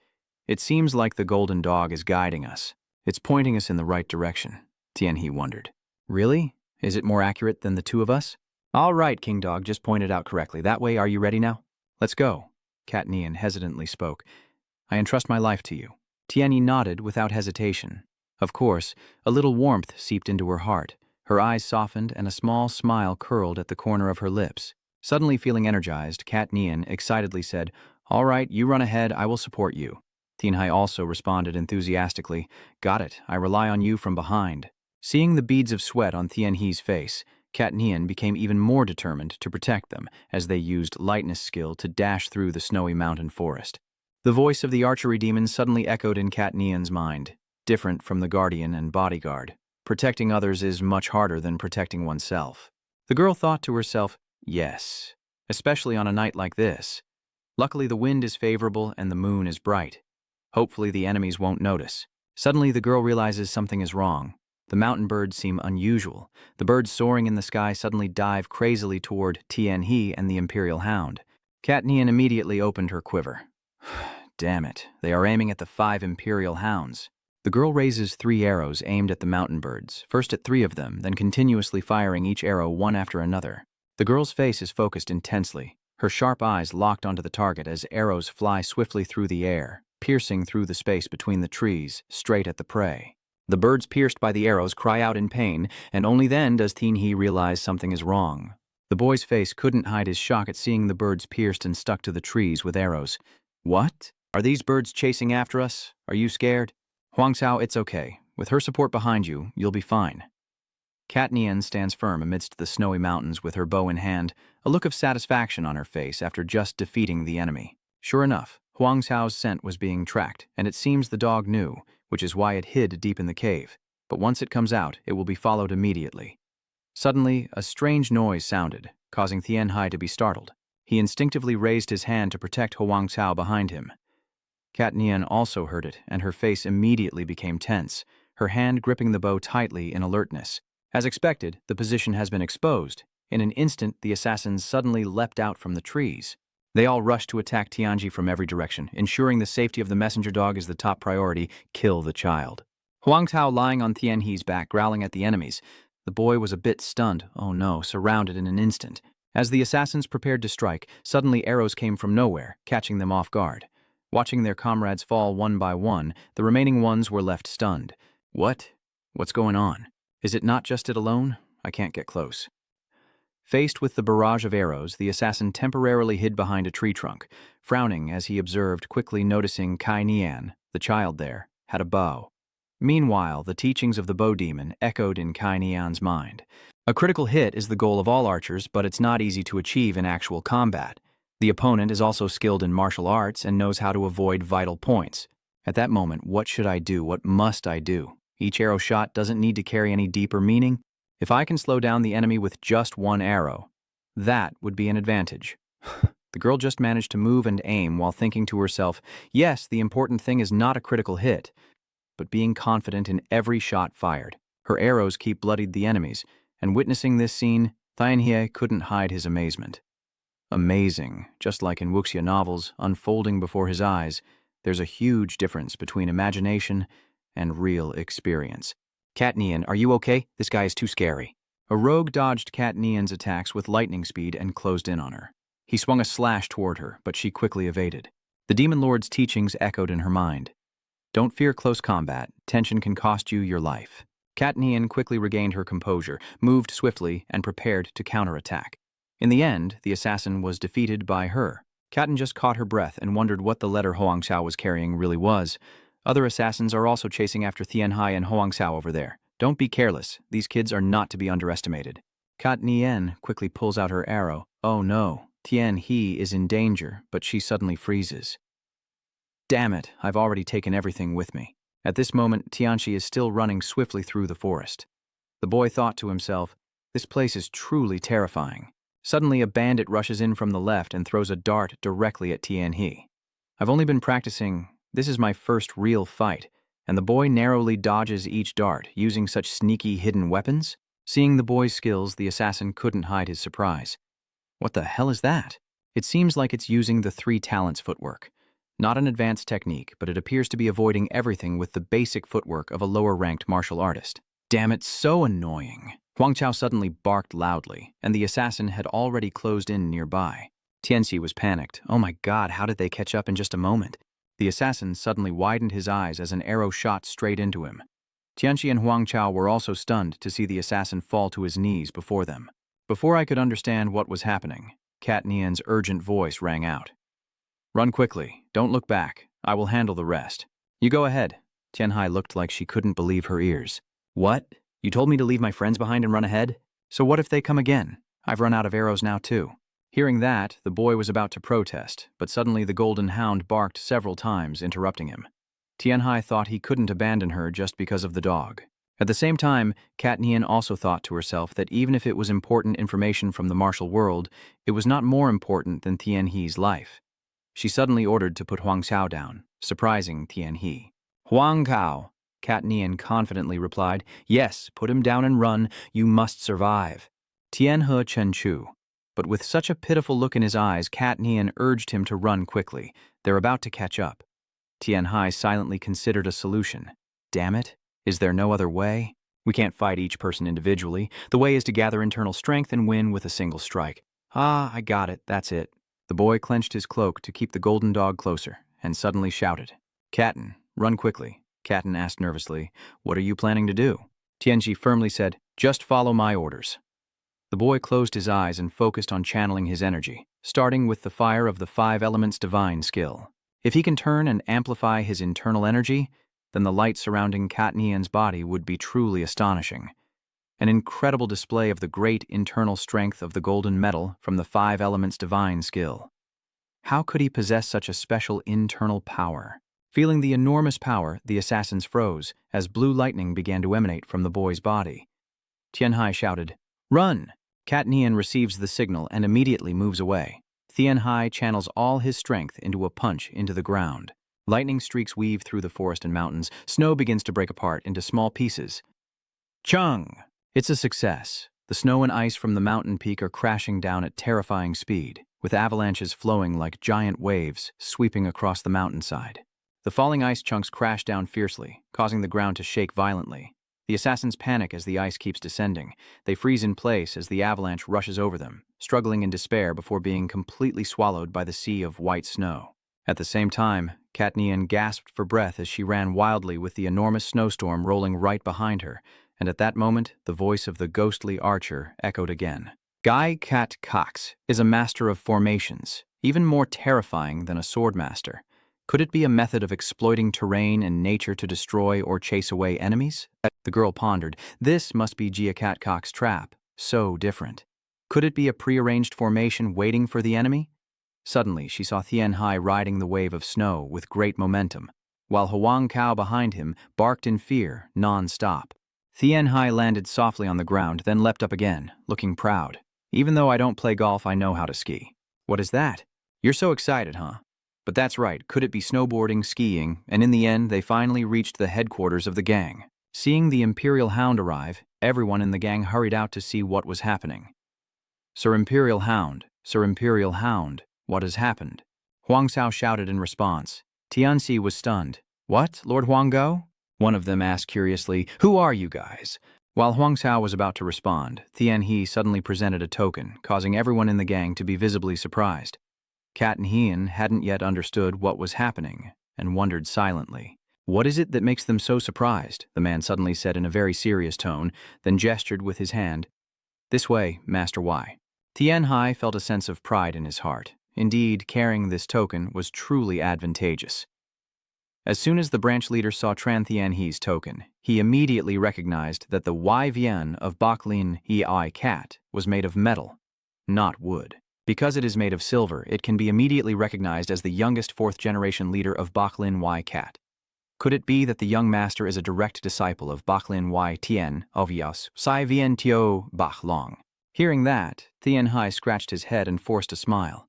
"It seems like the golden dog is guiding us. It's pointing us in the right direction." Tianhe wondered, "Really? Is it more accurate than the two of us?" "All right, King Dog just pointed out correctly. That way, are you ready now?" "Let's go." Cat Nian hesitantly spoke. "I entrust my life to you." Tianhe nodded without hesitation. Of course, a little warmth seeped into her heart. Her eyes softened and a small smile curled at the corner of her lips. Suddenly feeling energized, Cat Nian excitedly said, "All right, you run ahead, I will support you." Tianhe also responded enthusiastically, "Got it, I rely on you from behind." Seeing the beads of sweat on Tianhe's face, Cat Nian became even more determined to protect them as they used lightness skill to dash through the snowy mountain forest. The voice of the archery demon suddenly echoed in Cat Nian's mind, different from the guardian and bodyguard. Protecting others is much harder than protecting oneself. The girl thought to herself, yes, especially on a night like this. Luckily the wind is favorable and the moon is bright. Hopefully the enemies won't notice. Suddenly the girl realizes something is wrong. The mountain birds seem unusual. The birds soaring in the sky suddenly dive crazily toward Tianhe and the imperial hound. Cat Nian immediately opened her quiver. Damn it, they are aiming at the 5 imperial hounds. The girl raises 3 arrows aimed at the mountain birds, first at 3 of them, then continuously firing each arrow one after another. The girl's face is focused intensely, her sharp eyes locked onto the target as arrows fly swiftly through the air, piercing through the space between the trees, straight at the prey. The birds pierced by the arrows cry out in pain, and only then does Tianhe realize something is wrong. The boy's face couldn't hide his shock at seeing the birds pierced and stuck to the trees with arrows. "What? Are these birds chasing after us? Are you scared?" "Huang Sao, it's okay. With her support behind you, you'll be fine." Cat Nian stands firm amidst the snowy mountains with her bow in hand, a look of satisfaction on her face after just defeating the enemy. Sure enough, Huang Sao's scent was being tracked, and it seems the dog knew, which is why it hid deep in the cave. But once it comes out, it will be followed immediately. Suddenly, a strange noise sounded, causing Tianhe to be startled. He instinctively raised his hand to protect Huang Sao behind him. Cat Nian also heard it, and her face immediately became tense, her hand gripping the bow tightly in alertness. As expected, the position has been exposed. In an instant, the assassins suddenly leapt out from the trees. They all rushed to attack Tianhe from every direction, ensuring the safety of the messenger dog is the top priority. Kill the child. Huang Tao lying on Tianhe's back, growling at the enemies. The boy was a bit stunned, oh no, surrounded in an instant. As the assassins prepared to strike, suddenly arrows came from nowhere, catching them off guard. Watching their comrades fall one by one, the remaining ones were left stunned. What? What's going on? Is it not just it alone? I can't get close. Faced with the barrage of arrows, the assassin temporarily hid behind a tree trunk, frowning as he observed, quickly noticing Kai Nian, the child there, had a bow. Meanwhile, the teachings of the bow demon echoed in Kai Nian's mind. A critical hit is the goal of all archers, but it's not easy to achieve in actual combat. The opponent is also skilled in martial arts and knows how to avoid vital points. At that moment, what should I do? What must I do? Each arrow shot doesn't need to carry any deeper meaning. If I can slow down the enemy with just one arrow, that would be an advantage. The girl just managed to move and aim while thinking to herself, yes, the important thing is not a critical hit, but being confident in every shot fired. Her arrows keep bloodied the enemies, and witnessing this scene, Tianhe couldn't hide his amazement. Amazing, just like in wuxia novels, unfolding before his eyes, there's a huge difference between imagination and real experience. Cat Nian, are you okay? This guy is too scary. A rogue dodged Cat Nian's attacks with lightning speed and closed in on her. He swung a slash toward her, but she quickly evaded. The Demon Lord's teachings echoed in her mind. Don't fear close combat. Tension can cost you your life. Cat Nian quickly regained her composure, moved swiftly, and prepared to counterattack. In the end, the assassin was defeated by her. Katten just caught her breath and wondered what the letter Huangxiao was carrying really was. Other assassins are also chasing after Tianhai and Huangxiao over there. Don't be careless. These kids are not to be underestimated. Kat Nian quickly pulls out her arrow. Oh no, Tianhe is in danger, but she suddenly freezes. Damn it, I've already taken everything with me. At this moment, Tianxi is still running swiftly through the forest. The boy thought to himself, this place is truly terrifying. Suddenly, a bandit rushes in from the left and throws a dart directly at Tianhe. I've only been practicing. This is my first real fight, and the boy narrowly dodges each dart, using such sneaky hidden weapons. Seeing the boy's skills, the assassin couldn't hide his surprise. What the hell is that? It seems like it's using the 3 talents footwork. Not an advanced technique, but it appears to be avoiding everything with the basic footwork of a lower-ranked martial artist. Damn it, so annoying. Huangqiao suddenly barked loudly, and the assassin had already closed in nearby. Tianxi was panicked. Oh my god, how did they catch up in just a moment? The assassin suddenly widened his eyes as an arrow shot straight into him. Tianxi and Huangqiao were also stunned to see the assassin fall to his knees before them. Before I could understand what was happening, Cat Nian's urgent voice rang out. Run quickly. Don't look back. I will handle the rest. You go ahead. Tianhai looked like she couldn't believe her ears. What? You told me to leave my friends behind and run ahead? So what if they come again? I've run out of arrows now too. Hearing that, the boy was about to protest, but suddenly the golden hound barked several times, interrupting him. Tianhai thought he couldn't abandon her just because of the dog. At the same time, Cat Nian also thought to herself that even if it was important information from the martial world, it was not more important than Tianhe's life. She suddenly ordered to put Huangxiao down, surprising Tianhe. Huangqiao, Cat Nian confidently replied, yes, put him down and run, you must survive. Tianhe Chen Chu. But with such a pitiful look in his eyes, Cat Nian urged him to run quickly. They're about to catch up. Tianhai silently considered a solution. Damn it, is there no other way? We can't fight each person individually. The way is to gather internal strength and win with a single strike. Ah, I got it, that's it. The boy clenched his cloak to keep the golden dog closer, and suddenly shouted. Katten, run quickly. Katten asked nervously, what are you planning to do? Tianxi firmly said, just follow my orders. The boy closed his eyes and focused on channeling his energy, starting with the fire of the 5 elements divine skill. If he can turn and amplify his internal energy, then the light surrounding Cat Nian's body would be truly astonishing. An incredible display of the great internal strength of the golden metal from the 5 elements divine skill. How could he possess such a special internal power? Feeling the enormous power, the assassins froze as blue lightning began to emanate from the boy's body. Tianhai shouted, run! Cat Nian receives the signal and immediately moves away. Tianhai channels all his strength into a punch into the ground. Lightning streaks weave through the forest and mountains. Snow begins to break apart into small pieces. Chung! It's a success. The snow and ice from the mountain peak are crashing down at terrifying speed, with avalanches flowing like giant waves sweeping across the mountainside. The falling ice chunks crash down fiercely, causing the ground to shake violently. The assassins panic as the ice keeps descending. They freeze in place as the avalanche rushes over them, struggling in despair before being completely swallowed by the sea of white snow. At the same time, Cat Nian gasped for breath as she ran wildly with the enormous snowstorm rolling right behind her, and at that moment, the voice of the ghostly archer echoed again. Guy Cat Cox is a master of formations, even more terrifying than a swordmaster. Could it be a method of exploiting terrain and nature to destroy or chase away enemies? The girl pondered. This must be Gia Cat Cox's trap. So different. Could it be a prearranged formation waiting for the enemy? Suddenly, she saw Tianhai riding the wave of snow with great momentum. while Huang Kao behind him barked in fear non-stop. Tian Hai landed softly on the ground, then leapt up again, looking proud. Even though I don't play golf, I know how to ski. What is that? You're so excited, huh? But that's right, could it be snowboarding, skiing, and in the end they finally reached the headquarters of the gang. Seeing the Imperial Hound arrive, everyone in the gang hurried out to see what was happening. Sir Imperial Hound, what has happened? Huang Cao shouted in response. Tianxi was stunned. What, Lord Huanggo? One of them asked curiously, who are you guys? While Huang Cao was about to respond, Tian He suddenly presented a token, causing everyone in the gang to be visibly surprised. Cat and Hien hadn't yet understood what was happening, and wondered silently. What is it that makes them so surprised? The man suddenly said in a very serious tone, then gestured with his hand. This way, Master Y. Tian Hai felt a sense of pride in his heart. Indeed, carrying this token was truly advantageous. As soon as the branch leader saw Tran Tian He's token, he immediately recognized that the Y Vian of Baklin Ei Cat was made of metal, not wood. Because it is made of silver, it can be immediately recognized as the youngest fourth-generation leader of Baklin Y Cat. Could it be that the young master is a direct disciple of Baklin Y Tien Ovias Sai Vien Tio Bach Long? Hearing that, Tian Hai scratched his head and forced a smile.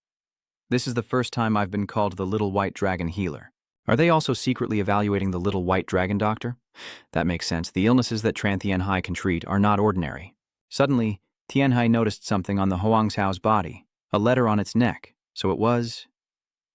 This is the first time I've been called the Little White Dragon Healer. Are they also secretly evaluating the Little White Dragon Doctor? That makes sense. The illnesses that Tran Tian Hai can treat are not ordinary. Suddenly, Tian Hai noticed something on the Huang Cao's body. A letter on its neck, so it was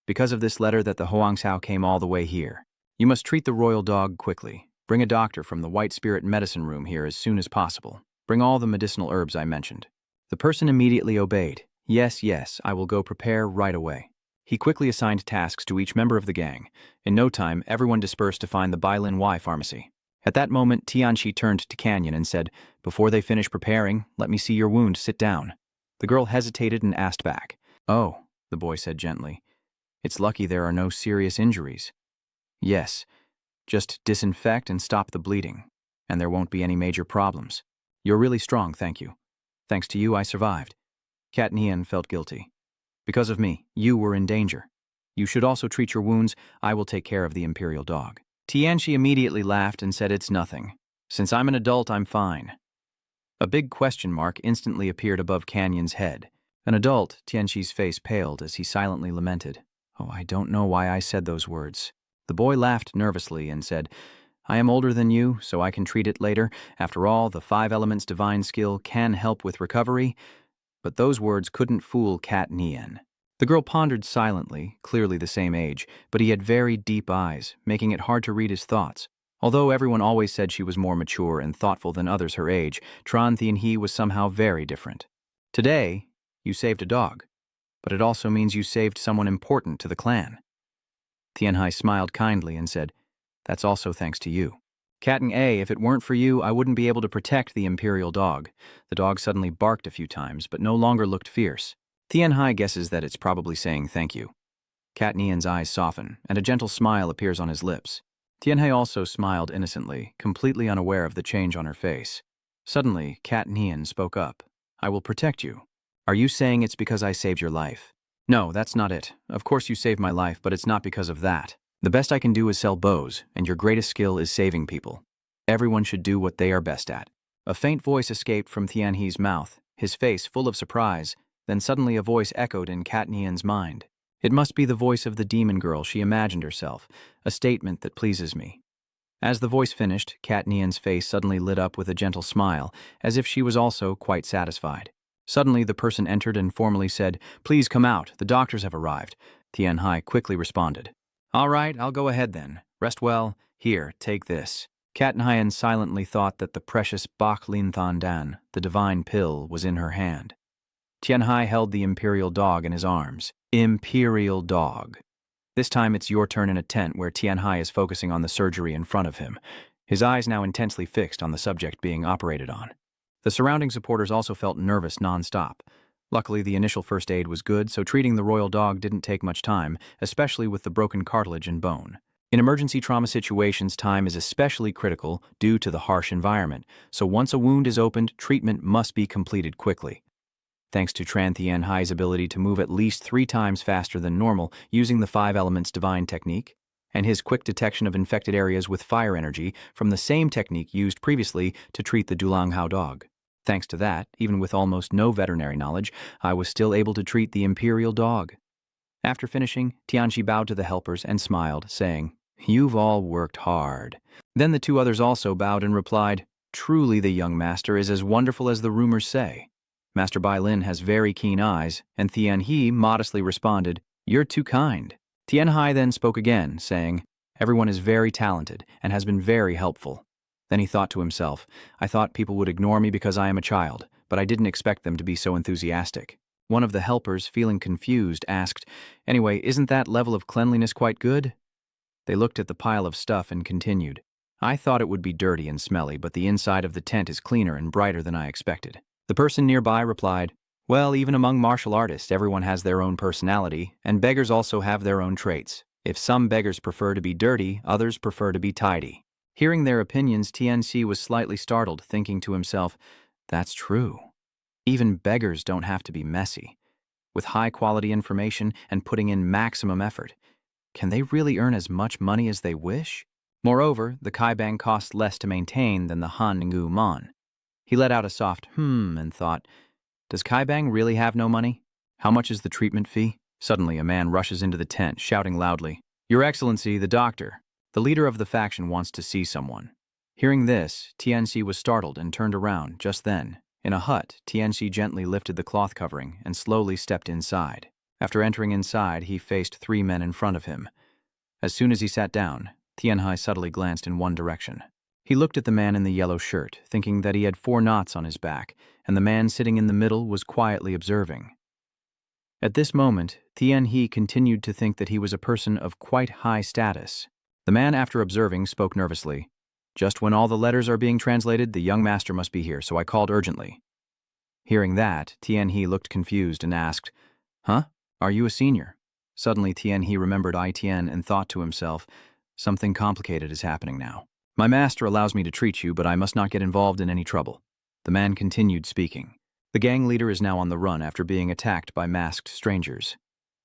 because of this letter that the Huang Cao came all the way here. You must treat the royal dog quickly. Bring a doctor from the White Spirit medicine room here as soon as possible. Bring all the medicinal herbs I mentioned. The person immediately obeyed. Yes, I will go prepare right away. He quickly assigned tasks to each member of the gang. In no time, everyone dispersed to find the Bailin Y pharmacy. At that moment, Tianxi turned to Canyon and said, before they finish preparing, let me see your wound, sit down. The girl hesitated and asked back. Oh, the boy said gently. It's lucky there are no serious injuries. Yes, just disinfect and stop the bleeding, and there won't be any major problems. You're really strong, thank you. Thanks to you, I survived. Cat Nian felt guilty. Because of me, you were in danger. You should also treat your wounds. I will take care of the Imperial dog. Tianxi immediately laughed and said it's nothing. Since I'm an adult, I'm fine. A big question mark instantly appeared above Canyon's head. An adult, Tianxi's face paled as he silently lamented. Oh, I don't know why I said those words. The boy laughed nervously and said, I am older than you, so I can treat it later. After all, the 5 elements divine skill can help with recovery. But those words couldn't fool Cat Nian. The girl pondered silently, clearly the same age, but he had very deep eyes, making it hard to read his thoughts. Although everyone always said she was more mature and thoughtful than others her age, Tran Thien He was somehow very different. Today, you saved a dog, but it also means you saved someone important to the clan. Tian Hai smiled kindly and said, that's also thanks to you. Captain A, if it weren't for you, I wouldn't be able to protect the Imperial dog. The dog suddenly barked a few times, but no longer looked fierce. Tian Hai guesses that it's probably saying thank you. Cat Nian's eyes soften, and a gentle smile appears on his lips. Tian Hai also smiled innocently, completely unaware of the change on her face. Suddenly, Cat Nian spoke up. I will protect you. Are you saying it's because I saved your life? No, that's not it. Of course you saved my life, but it's not because of that. The best I can do is sell bows, and your greatest skill is saving people. Everyone should do what they are best at. A faint voice escaped from Tian He's mouth, his face full of surprise. Then suddenly a voice echoed in Cat Nian's mind. It must be the voice of the demon girl she imagined herself, a statement that pleases me. As the voice finished, Cat Nian's face suddenly lit up with a gentle smile, as if she was also quite satisfied. Suddenly the person entered and formally said, please come out, the doctors have arrived. Tian Hai quickly responded. All right, I'll go ahead then. Rest well. Here, take this. Cat Nian silently thought that the precious Bak Lin Than Dan, the divine pill, was in her hand. Tian Hai held the Imperial dog in his arms. Imperial dog. This time it's your turn in a tent where Tian Hai is focusing on the surgery in front of him, his eyes now intensely fixed on the subject being operated on. The surrounding supporters also felt nervous non-stop. Luckily, the initial first aid was good, so treating the royal dog didn't take much time, especially with the broken cartilage and bone. In emergency trauma situations, time is especially critical due to the harsh environment, so once a wound is opened, treatment must be completed quickly. Thanks to Tran Thien Hai's ability to move at least 3 times faster than normal using the 5 elements divine technique, and his quick detection of infected areas with fire energy from the same technique used previously to treat the Dulanghao dog. Thanks to that, even with almost no veterinary knowledge, I was still able to treat the imperial dog. After finishing, Tianxi bowed to the helpers and smiled, saying, "You've all worked hard." Then the two others also bowed and replied, "Truly the young master is as wonderful as the rumors say." Master Bai Lin has very keen eyes, and Tian He modestly responded, "You're too kind." Tian Hai then spoke again, saying, "Everyone is very talented and has been very helpful." Then he thought to himself, "I thought people would ignore me because I am a child, but I didn't expect them to be so enthusiastic." One of the helpers, feeling confused, asked, "Anyway, isn't that level of cleanliness quite good?" They looked at the pile of stuff and continued, "I thought it would be dirty and smelly, but the inside of the tent is cleaner and brighter than I expected." The person nearby replied, "Well, even among martial artists, everyone has their own personality, and beggars also have their own traits. If some beggars prefer to be dirty, others prefer to be tidy." Hearing their opinions, Tianxi was slightly startled, thinking to himself, "That's true. Even beggars don't have to be messy. With high-quality information and putting in maximum effort, can they really earn as much money as they wish?" Moreover, the kaibang costs less to maintain than the han ngu mon. He let out a soft and thought, "Does kaibang really have no money? How much is the treatment fee?" Suddenly, a man rushes into the tent, shouting loudly, "Your Excellency, the doctor. The leader of the faction wants to see someone." Hearing this, Tianxi was startled and turned around just then. In a hut, Tianxi gently lifted the cloth covering and slowly stepped inside. After entering inside, he faced 3 men in front of him. As soon as he sat down, Tianhai subtly glanced in one direction. He looked at the man in the yellow shirt, thinking that he had 4 knots on his back, and the man sitting in the middle was quietly observing. At this moment, Tian He continued to think that he was a person of quite high status. The man, after observing, spoke nervously. "Just when all the letters are being translated, the young master must be here, so I called urgently." Hearing that, Tian He looked confused and asked, "Huh? Are you a senior?" Suddenly, Tian He remembered I Tian and thought to himself, "Something complicated is happening now. My master allows me to treat you, but I must not get involved in any trouble." The man continued speaking. The gang leader is now on the run after being attacked by masked strangers.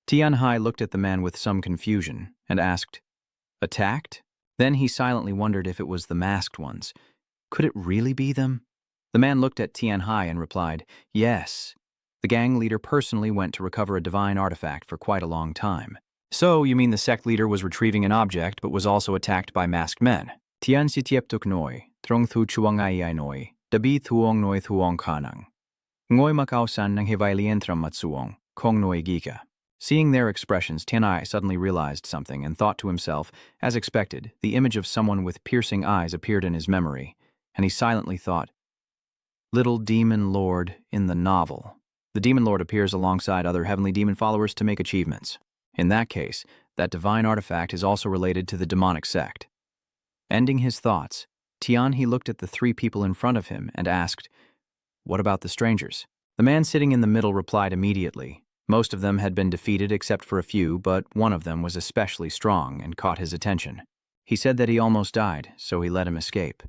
Tian Hai looked at the man with some confusion and asked, "Attacked?" Then he silently wondered if it was the masked ones. Could it really be them? The man looked at Tian Hai and replied, "Yes." The gang leader personally went to recover a divine artifact for quite a long time. "So, you mean the sect leader was retrieving an object but was also attacked by masked men?" Tian si tiep tuk noi, trong thu chuang ai noi, dabi thuong noi thuong kanang. Ngoi makausan nang hivai lientram matsuong, kong noi gika. Seeing their expressions, Tianai suddenly realized something and thought to himself, as expected, the image of someone with piercing eyes appeared in his memory, and he silently thought, "Little Demon Lord in the novel." The Demon Lord appears alongside other heavenly demon followers to make achievements. In that case, that divine artifact is also related to the demonic sect. Ending his thoughts, Tian He looked at the 3 people in front of him and asked, "What about the strangers?" The man sitting in the middle replied immediately. Most of them had been defeated except for a few, but one of them was especially strong and caught his attention. He said that he almost died, so he let him escape.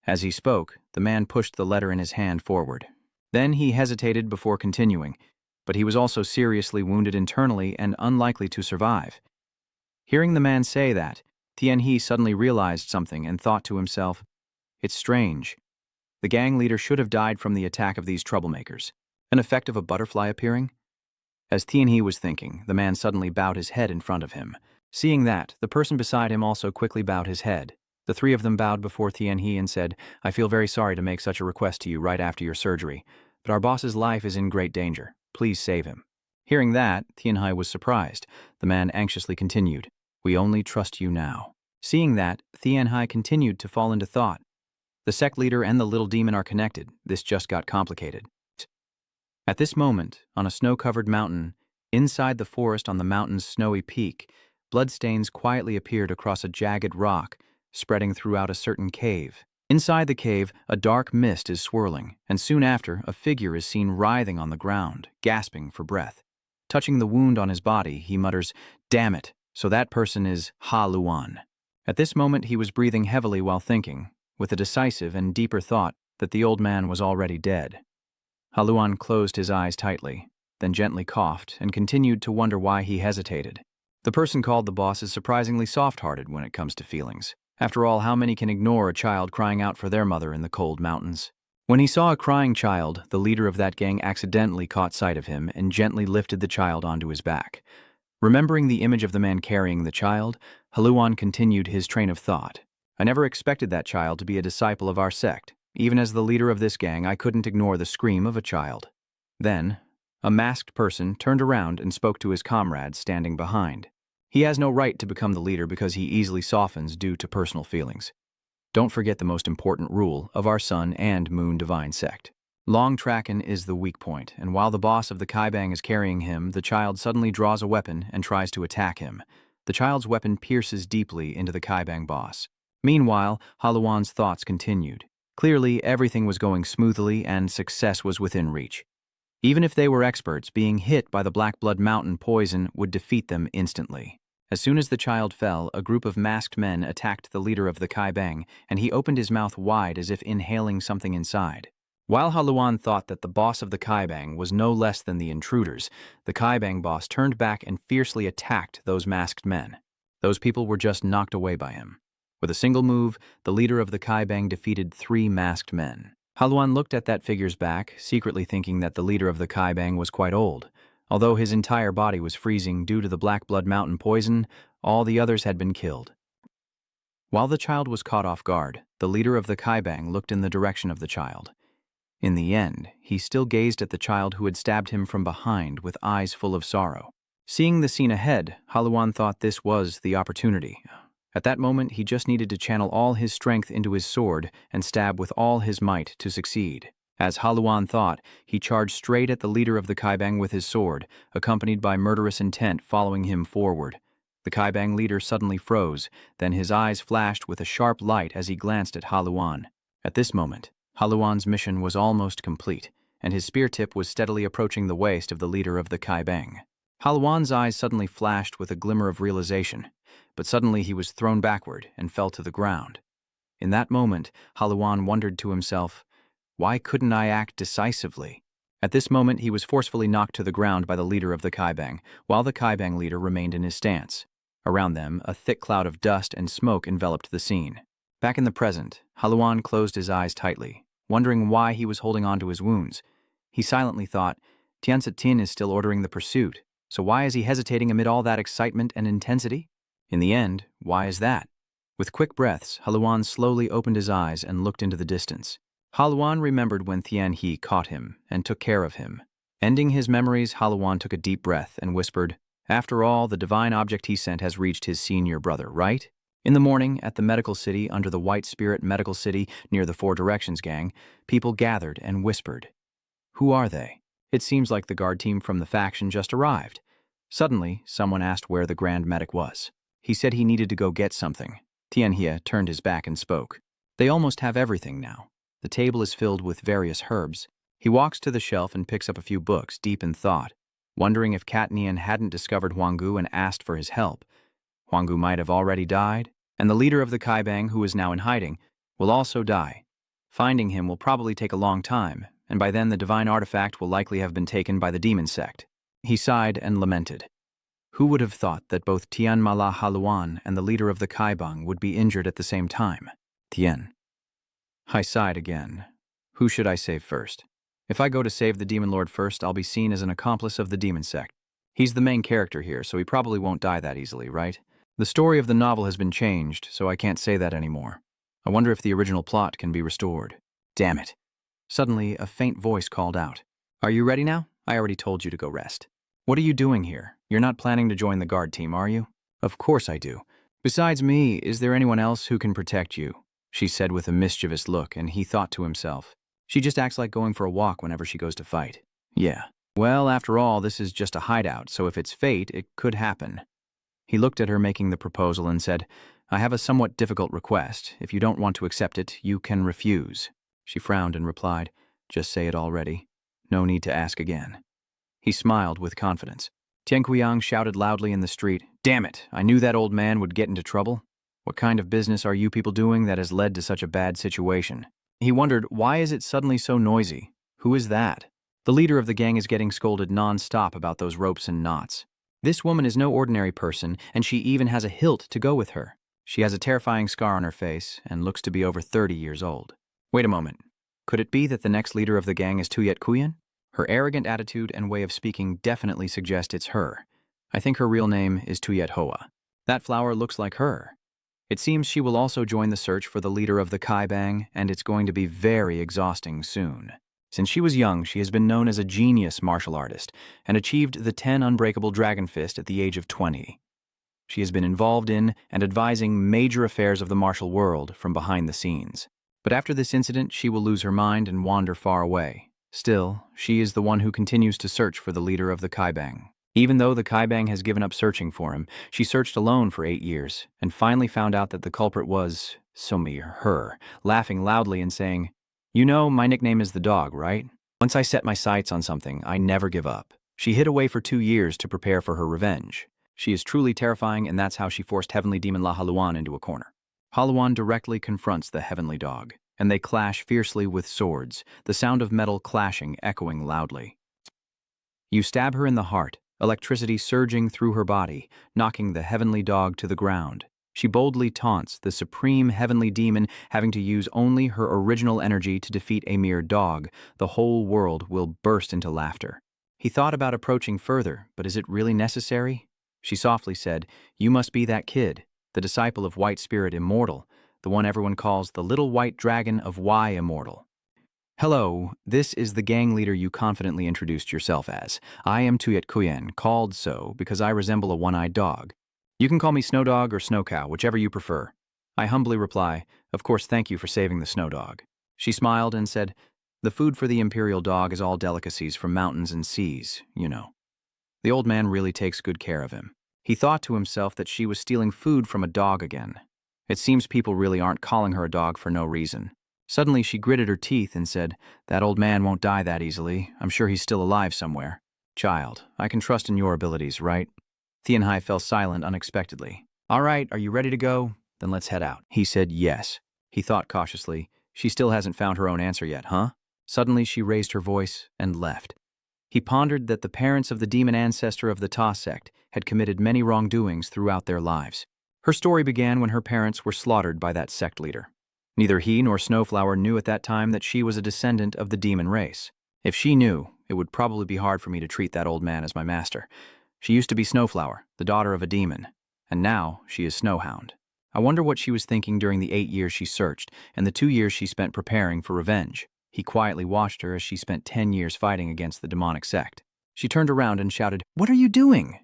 As he spoke, the man pushed the letter in his hand forward. Then he hesitated before continuing, but he was also seriously wounded internally and unlikely to survive. Hearing the man say that, Tian He suddenly realized something and thought to himself, "It's strange. The gang leader should have died from the attack of these troublemakers. An effect of a butterfly appearing?" As Tian He was thinking, the man suddenly bowed his head in front of him. Seeing that, the person beside him also quickly bowed his head. The 3 of them bowed before Tian He and said, "I feel very sorry to make such a request to you right after your surgery, but our boss's life is in great danger. Please save him." Hearing that, Tian Hai was surprised. The man anxiously continued, "We only trust you now." Seeing that, Tian Hai continued to fall into thought. The sect leader and the little demon are connected. This just got complicated. At this moment, on a snow-covered mountain, inside the forest on the mountain's snowy peak, bloodstains quietly appeared across a jagged rock, spreading throughout a certain cave. Inside the cave, a dark mist is swirling, and soon after, a figure is seen writhing on the ground, gasping for breath. Touching the wound on his body, he mutters, "Damn it, so that person is Ha Luan." At this moment, he was breathing heavily while thinking, with a decisive and deeper thought that the old man was already dead. Haluan closed his eyes tightly, then gently coughed and continued to wonder why he hesitated. The person called the boss is surprisingly soft-hearted when it comes to feelings. After all, how many can ignore a child crying out for their mother in the cold mountains? When he saw a crying child, the leader of that gang accidentally caught sight of him and gently lifted the child onto his back. Remembering the image of the man carrying the child, Haluan continued his train of thought. I never expected that child to be a disciple of our sect. Even as the leader of this gang, I couldn't ignore the scream of a child. Then, a masked person turned around and spoke to his comrades standing behind. He has no right to become the leader because he easily softens due to personal feelings. Don't forget the most important rule of our Sun and Moon Divine sect. Long Traken is the weak point, and while the boss of the Kaibang is carrying him, the child suddenly draws a weapon and tries to attack him. The child's weapon pierces deeply into the Kaibang boss. Meanwhile, Haluan's thoughts continued. Clearly, everything was going smoothly and success was within reach. Even if they were experts, being hit by the Black Blood Mountain poison would defeat them instantly. As soon as the child fell, a group of masked men attacked the leader of the Kaibang, and he opened his mouth wide as if inhaling something inside. While Haluan thought that the boss of the Kaibang was no less than the intruders, the Kaibang boss turned back and fiercely attacked those masked men. Those people were just knocked away by him. With a single move, the leader of the Kaibang defeated 3 masked men. Haluan looked at that figure's back, secretly thinking that the leader of the Kaibang was quite old. Although his entire body was freezing due to the Black Blood Mountain poison, all the others had been killed. While the child was caught off guard, the leader of the Kaibang looked in the direction of the child. In the end, he still gazed at the child who had stabbed him from behind with eyes full of sorrow. Seeing the scene ahead, Haluan thought this was the opportunity. At that moment, he just needed to channel all his strength into his sword and stab with all his might to succeed. As Haluan thought, he charged straight at the leader of the Kaibang with his sword, accompanied by murderous intent following him forward. The Kaibang leader suddenly froze, then his eyes flashed with a sharp light as he glanced at Haluan. At this moment, Haluan's mission was almost complete, and his spear tip was steadily approaching the waist of the leader of the Kaibang. Haluan's eyes suddenly flashed with a glimmer of realization, but suddenly he was thrown backward and fell to the ground. In that moment, Haluan wondered to himself, why couldn't I act decisively? At this moment, he was forcefully knocked to the ground by the leader of the Kaibang, while the Kaibang leader remained in his stance. Around them, a thick cloud of dust and smoke enveloped the scene. Back in the present, Haluan closed his eyes tightly, wondering why he was holding on to his wounds. He silently thought, Tianzi is still ordering the pursuit, so why is he hesitating amid all that excitement and intensity? In the end, why is that? With quick breaths, Haluan slowly opened his eyes and looked into the distance. Haluan remembered when Tianhe caught him and took care of him. Ending his memories, Haluan took a deep breath and whispered, after all, the divine object he sent has reached his senior brother, right? In the morning, at the medical city under the White Spirit Medical City near the Four Directions gang, people gathered and whispered. Who are they? It seems like the guard team from the faction just arrived. Suddenly, someone asked where the Grand Medic was. He said he needed to go get something. Tianhe turned his back and spoke. They almost have everything now. The table is filled with various herbs. He walks to the shelf and picks up a few books, deep in thought, wondering if Katnian hadn't discovered Huanggu and asked for his help. Huanggu might have already died, and the leader of the Kaibang, who is now in hiding, will also die. Finding him will probably take a long time, and by then the divine artifact will likely have been taken by the demon sect. He sighed and lamented. Who would have thought that both Tian Mala Haluan and the leader of the Kaibang would be injured at the same time? Tian. I sighed again. Who should I save first? If I go to save the demon lord first, I'll be seen as an accomplice of the demon sect. He's the main character here, so he probably won't die that easily, right? The story of the novel has been changed, so I can't say that anymore. I wonder if the original plot can be restored. Damn it. Suddenly, a faint voice called out. Are you ready now? I already told you to go rest. What are you doing here? You're not planning to join the guard team, are you? Of course I do. Besides me, is there anyone else who can protect you? She said with a mischievous look, and he thought to himself. She just acts like going for a walk whenever she goes to fight. Yeah. Well, after all, this is just a hideout, so if it's fate, it could happen. He looked at her making the proposal and said, I have a somewhat difficult request. If you don't want to accept it, you can refuse. She frowned and replied, just say it already. No need to ask again. He smiled with confidence. Tianqiang shouted loudly in the street, Damn it, I knew that old man would get into trouble. What kind of business are you people doing that has led to such a bad situation? He wondered, why is it suddenly so noisy? Who is that? The leader of the gang is getting scolded non-stop about those ropes and knots. This woman is no ordinary person, and she even has a hilt to go with her. She has a terrifying scar on her face and looks to be over 30 years old. Wait a moment. Could it be that the next leader of the gang is Tuyet Kuyen? Her arrogant attitude and way of speaking definitely suggest it's her. I think her real name is Tuyet Hoa. That flower looks like her. It seems she will also join the search for the leader of the Kai Bang, and it's going to be very exhausting soon. Since she was young, she has been known as a genius martial artist and achieved the 10 unbreakable dragon fist at the age of 20. She has been involved in and advising major affairs of the martial world from behind the scenes. But after this incident, she will lose her mind and wander far away. Still, she is the one who continues to search for the leader of the Kai Bang. Even though the Kai Bang has given up searching for him, she searched alone for 8 years and finally found out that the culprit was, her, laughing loudly and saying, "You know, my nickname is the dog, right? Once I set my sights on something, I never give up." She hid away for 2 years to prepare for her revenge. She is truly terrifying, and that's how she forced Heavenly Demon La Haluan into a corner. Haluan directly confronts the Heavenly Dog, and they clash fiercely with swords, the sound of metal clashing echoing loudly. You stab her in the heart, electricity surging through her body, knocking the Heavenly Dog to the ground. She boldly taunts the supreme Heavenly Demon, having to use only her original energy to defeat a mere dog. The whole world will burst into laughter. He thought about approaching further, but is it really necessary? She softly said, "You must be that kid, the disciple of White Spirit Immortal, the one everyone calls the Little White Dragon of Y Immortal. Hello, this is the gang leader you confidently introduced yourself as. I am Tuyet Kuyen, called so because I resemble a one-eyed dog. You can call me Snow Dog or Snow Cow, whichever you prefer." I humbly reply, "Of course, thank you for saving the Snow Dog." She smiled and said, "The food for the Imperial Dog is all delicacies from mountains and seas, you know." The old man really takes good care of him. He thought to himself that she was stealing food from a dog again. It seems people really aren't calling her a dog for no reason. Suddenly she gritted her teeth and said, "That old man won't die that easily. I'm sure he's still alive somewhere." "Child, I can trust in your abilities, right?" Tianhai fell silent unexpectedly. "All right, are you ready to go? Then let's head out." He said yes. He thought cautiously, she still hasn't found her own answer yet, huh? Suddenly she raised her voice and left. He pondered that the parents of the demon ancestor of the Ta sect had committed many wrongdoings throughout their lives. Her story began when her parents were slaughtered by that sect leader. Neither he nor Snowflower knew at that time that she was a descendant of the demon race. If she knew, it would probably be hard for me to treat that old man as my master. She used to be Snowflower, the daughter of a demon, and now she is Snowhound. I wonder what she was thinking during the 8 years she searched and the 2 years she spent preparing for revenge. He quietly watched her as she spent 10 years fighting against the demonic sect. She turned around and shouted, "What are you doing?"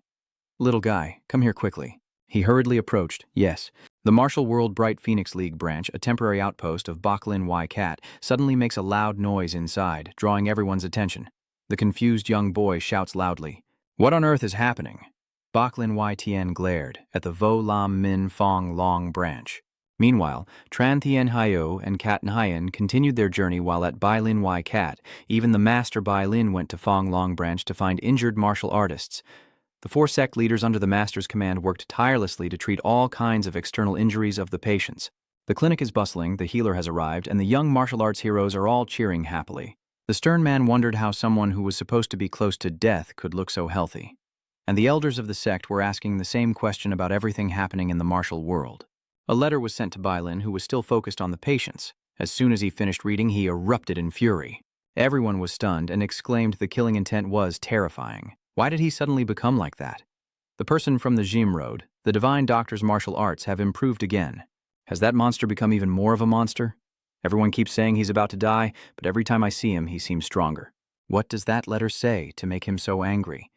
"Little guy, come here quickly." He hurriedly approached. Yes, the Martial World Bright Phoenix League branch, a temporary outpost of Baklin Y Cat, suddenly makes a loud noise inside, drawing everyone's attention. The confused young boy shouts loudly, "What on earth is happening?" Baklin Y Tien glared at the Vo Lam Min Fong Long branch. Meanwhile, Tran Thien Hyo and Kat Nhayan continued their journey while at Bai Lin Y Cat. Even the Master Bai Lin went to Fong Long branch to find injured martial artists. The 4 sect leaders under the Master's command worked tirelessly to treat all kinds of external injuries of the patients. The clinic is bustling, the healer has arrived, and the young martial arts heroes are all cheering happily. The stern man wondered how someone who was supposed to be close to death could look so healthy. And the elders of the sect were asking the same question about everything happening in the martial world. A letter was sent to Bai Lin, who was still focused on the patients. As soon as he finished reading, he erupted in fury. Everyone was stunned and exclaimed the killing intent was terrifying. Why did he suddenly become like that? The person from the Jim Road, the divine doctor's martial arts have improved again. Has that monster become even more of a monster? Everyone keeps saying he's about to die, but every time I see him, he seems stronger. What does that letter say to make him so angry?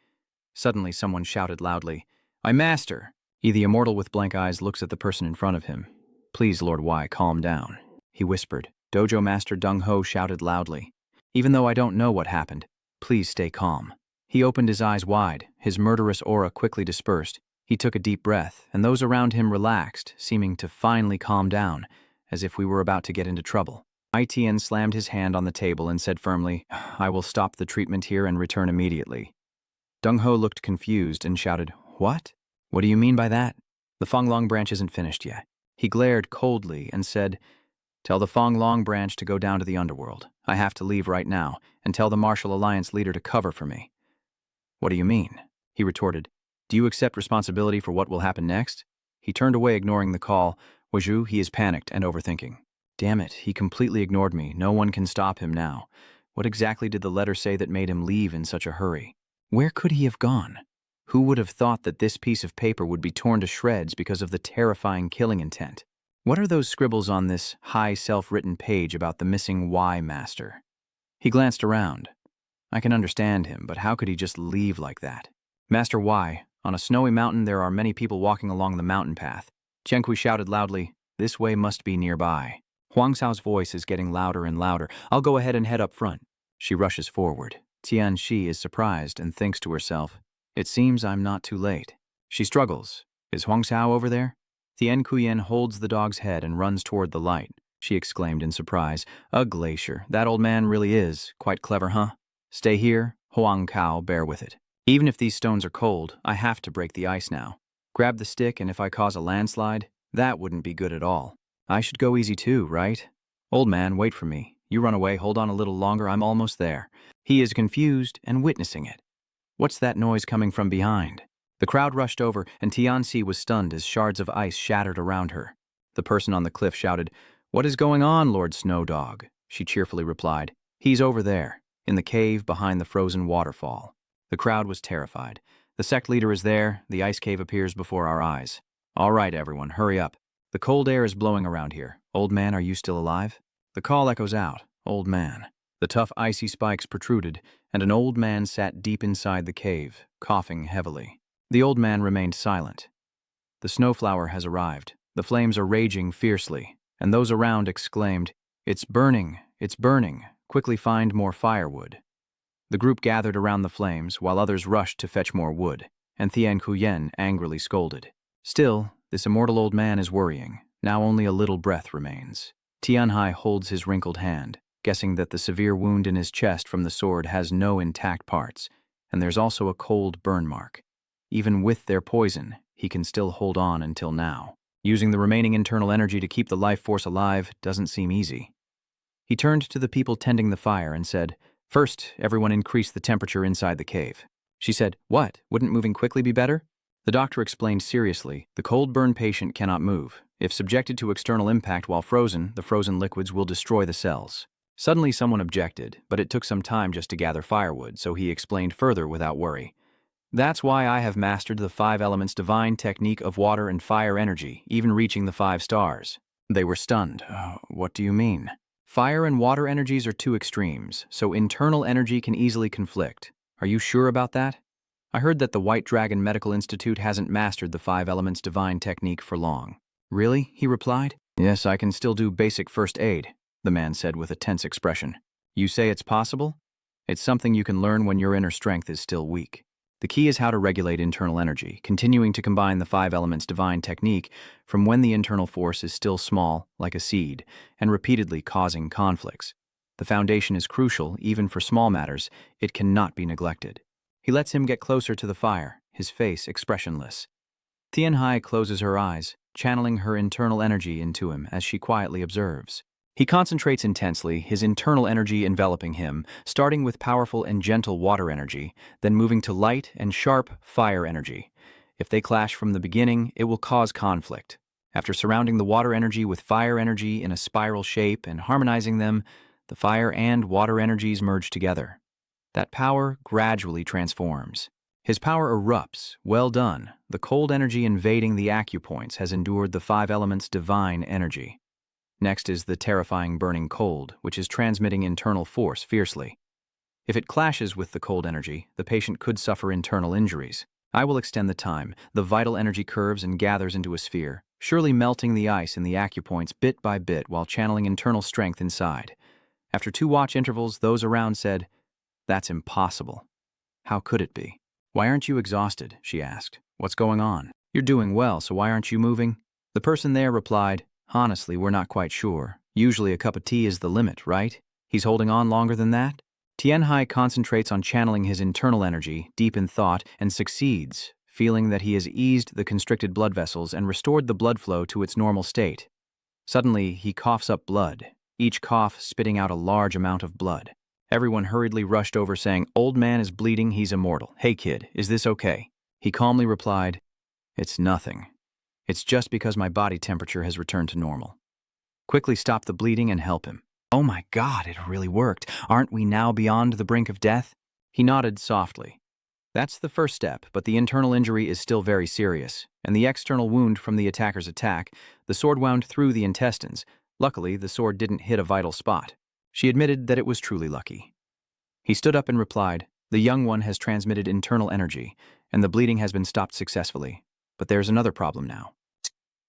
Suddenly, someone shouted loudly, "My master!" The immortal with blank eyes looks at the person in front of him. "Please, Lord Y, calm down," he whispered. Dojo Master Dung Ho shouted loudly, "Even though I don't know what happened, please stay calm." He opened his eyes wide, his murderous aura quickly dispersed. He took a deep breath, and those around him relaxed, seeming to finally calm down, as if we were about to get into trouble. Itien slammed his hand on the table and said firmly, "I will stop the treatment here and return immediately." Dung Ho looked confused and shouted, "What? What do you mean by that?" "The Fong Long branch isn't finished yet." He glared coldly and said, "Tell the Fong Long branch to go down to the underworld. I have to leave right now, and tell the Martial Alliance leader to cover for me." "What do you mean?" he retorted. Do you accept responsibility for what will happen next? He turned away, ignoring the call. Waju, he is panicked and overthinking. Damn it, he completely ignored me. No one can stop him now. What exactly did the letter say that made him leave in such a hurry? Where could he have gone? Who would have thought that this piece of paper would be torn to shreds because of the terrifying killing intent? What are those scribbles on this high self-written page about the missing Y master? He glanced around. I can understand him, but how could he just leave like that? Master Y, on a snowy mountain there are many people walking along the mountain path. Qiankui shouted loudly, "This way must be nearby." Huang Xiao's voice is getting louder and louder. "I'll go ahead and head up front." She rushes forward. Tian Shi is surprised and thinks to herself, "It seems I'm not too late." She struggles. "Is Huang Xiao over there?" Tian Kuyen holds the dog's head and runs toward the light. She exclaimed in surprise, "A glacier. That old man really is quite clever, huh? Stay here, Huang Kao, bear with it. Even if these stones are cold, I have to break the ice now. Grab the stick, and if I cause a landslide, that wouldn't be good at all. I should go easy too, right? Old man, wait for me. You run away, hold on a little longer, I'm almost there." He is confused and witnessing it. What's that noise coming from behind? The crowd rushed over, and Tianxi was stunned as shards of ice shattered around her. The person on the cliff shouted, "What is going on, Lord Snow Dog?" She cheerfully replied, "He's over there, in the cave behind the frozen waterfall." The crowd was terrified. The sect leader is there, the ice cave appears before our eyes. All right, everyone, hurry up. The cold air is blowing around here. Old man, are you still alive? The call echoes out, "Old man." The tough icy spikes protruded, and an old man sat deep inside the cave, coughing heavily. The old man remained silent. The snowflower has arrived. The flames are raging fiercely, and those around exclaimed, "It's burning, it's burning. Quickly find more firewood." The group gathered around the flames, while others rushed to fetch more wood, and Tian Kuyen angrily scolded. Still, this immortal old man is worrying. Now only a little breath remains. Tianhai holds his wrinkled hand, guessing that the severe wound in his chest from the sword has no intact parts, and there's also a cold burn mark. Even with their poison, he can still hold on until now. Using the remaining internal energy to keep the life force alive doesn't seem easy. He turned to the people tending the fire and said, "First, everyone increase the temperature inside the cave." She said, "What? Wouldn't moving quickly be better?" The doctor explained seriously, "The cold burn patient cannot move. If subjected to external impact while frozen, the frozen liquids will destroy the cells." Suddenly someone objected, but it took some time just to gather firewood, so he explained further without worry. "That's why I have mastered the 5 elements divine technique of water and fire energy, even reaching the 5 stars. They were stunned. What do you mean? Fire and water energies are 2 extremes, so internal energy can easily conflict. Are you sure about that? I heard that the White Dragon Medical Institute hasn't mastered the 5 elements divine technique for long. Really? He replied. Yes, I can still do basic first aid, the man said with a tense expression. You say it's possible? It's something you can learn when your inner strength is still weak. The key is how to regulate internal energy, continuing to combine the 5 elements divine technique from when the internal force is still small, like a seed, and repeatedly causing conflicts. The foundation is crucial, even for small matters. It cannot be neglected. He lets him get closer to the fire, his face expressionless. Tianhai closes her eyes, channeling her internal energy into him as she quietly observes. He concentrates intensely, his internal energy enveloping him, starting with powerful and gentle water energy, then moving to light and sharp fire energy. If they clash from the beginning, it will cause conflict. After surrounding the water energy with fire energy in a spiral shape and harmonizing them, the fire and water energies merge together. That power gradually transforms. His power erupts. Well done. The cold energy invading the acupoints has endured the 5 elements divine energy. Next is the terrifying burning cold, which is transmitting internal force fiercely. If it clashes with the cold energy, the patient could suffer internal injuries. I will extend the time. The vital energy curves and gathers into a sphere, surely melting the ice in the acupoints bit by bit while channeling internal strength inside. After 2 watch intervals, those around said, "That's impossible." How could it be? "Why aren't you exhausted?" she asked. "What's going on? You're doing well, so why aren't you moving?" The person there replied, "Honestly, we're not quite sure. Usually a cup of tea is the limit, right? He's holding on longer than that?" Tianhai concentrates on channeling his internal energy, deep in thought, and succeeds, feeling that he has eased the constricted blood vessels and restored the blood flow to its normal state. Suddenly, he coughs up blood, each cough spitting out a large amount of blood. Everyone hurriedly rushed over saying, "Old man is bleeding, he's immortal. Hey kid, is this okay?" He calmly replied, "It's nothing. It's just because my body temperature has returned to normal. Quickly stop the bleeding and help him." "Oh my God, it really worked. Aren't we now beyond the brink of death?" He nodded softly. "That's the first step, but the internal injury is still very serious, and the external wound from the attacker's attack, the sword wound through the intestines. Luckily, the sword didn't hit a vital spot." She admitted that it was truly lucky. He stood up and replied, "The young one has transmitted internal energy, and the bleeding has been stopped successfully. But there's another problem now."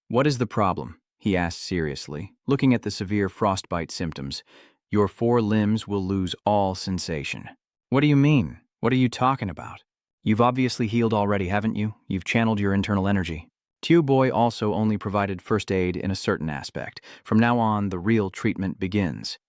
"What is the problem?" he asked seriously, looking at the severe frostbite symptoms. "Your 4 limbs will lose all sensation." "What do you mean? What are you talking about?" "You've obviously healed already, haven't you? You've channeled your internal energy." Tiu Boy also only provided first aid in a certain aspect. From now on, the real treatment begins.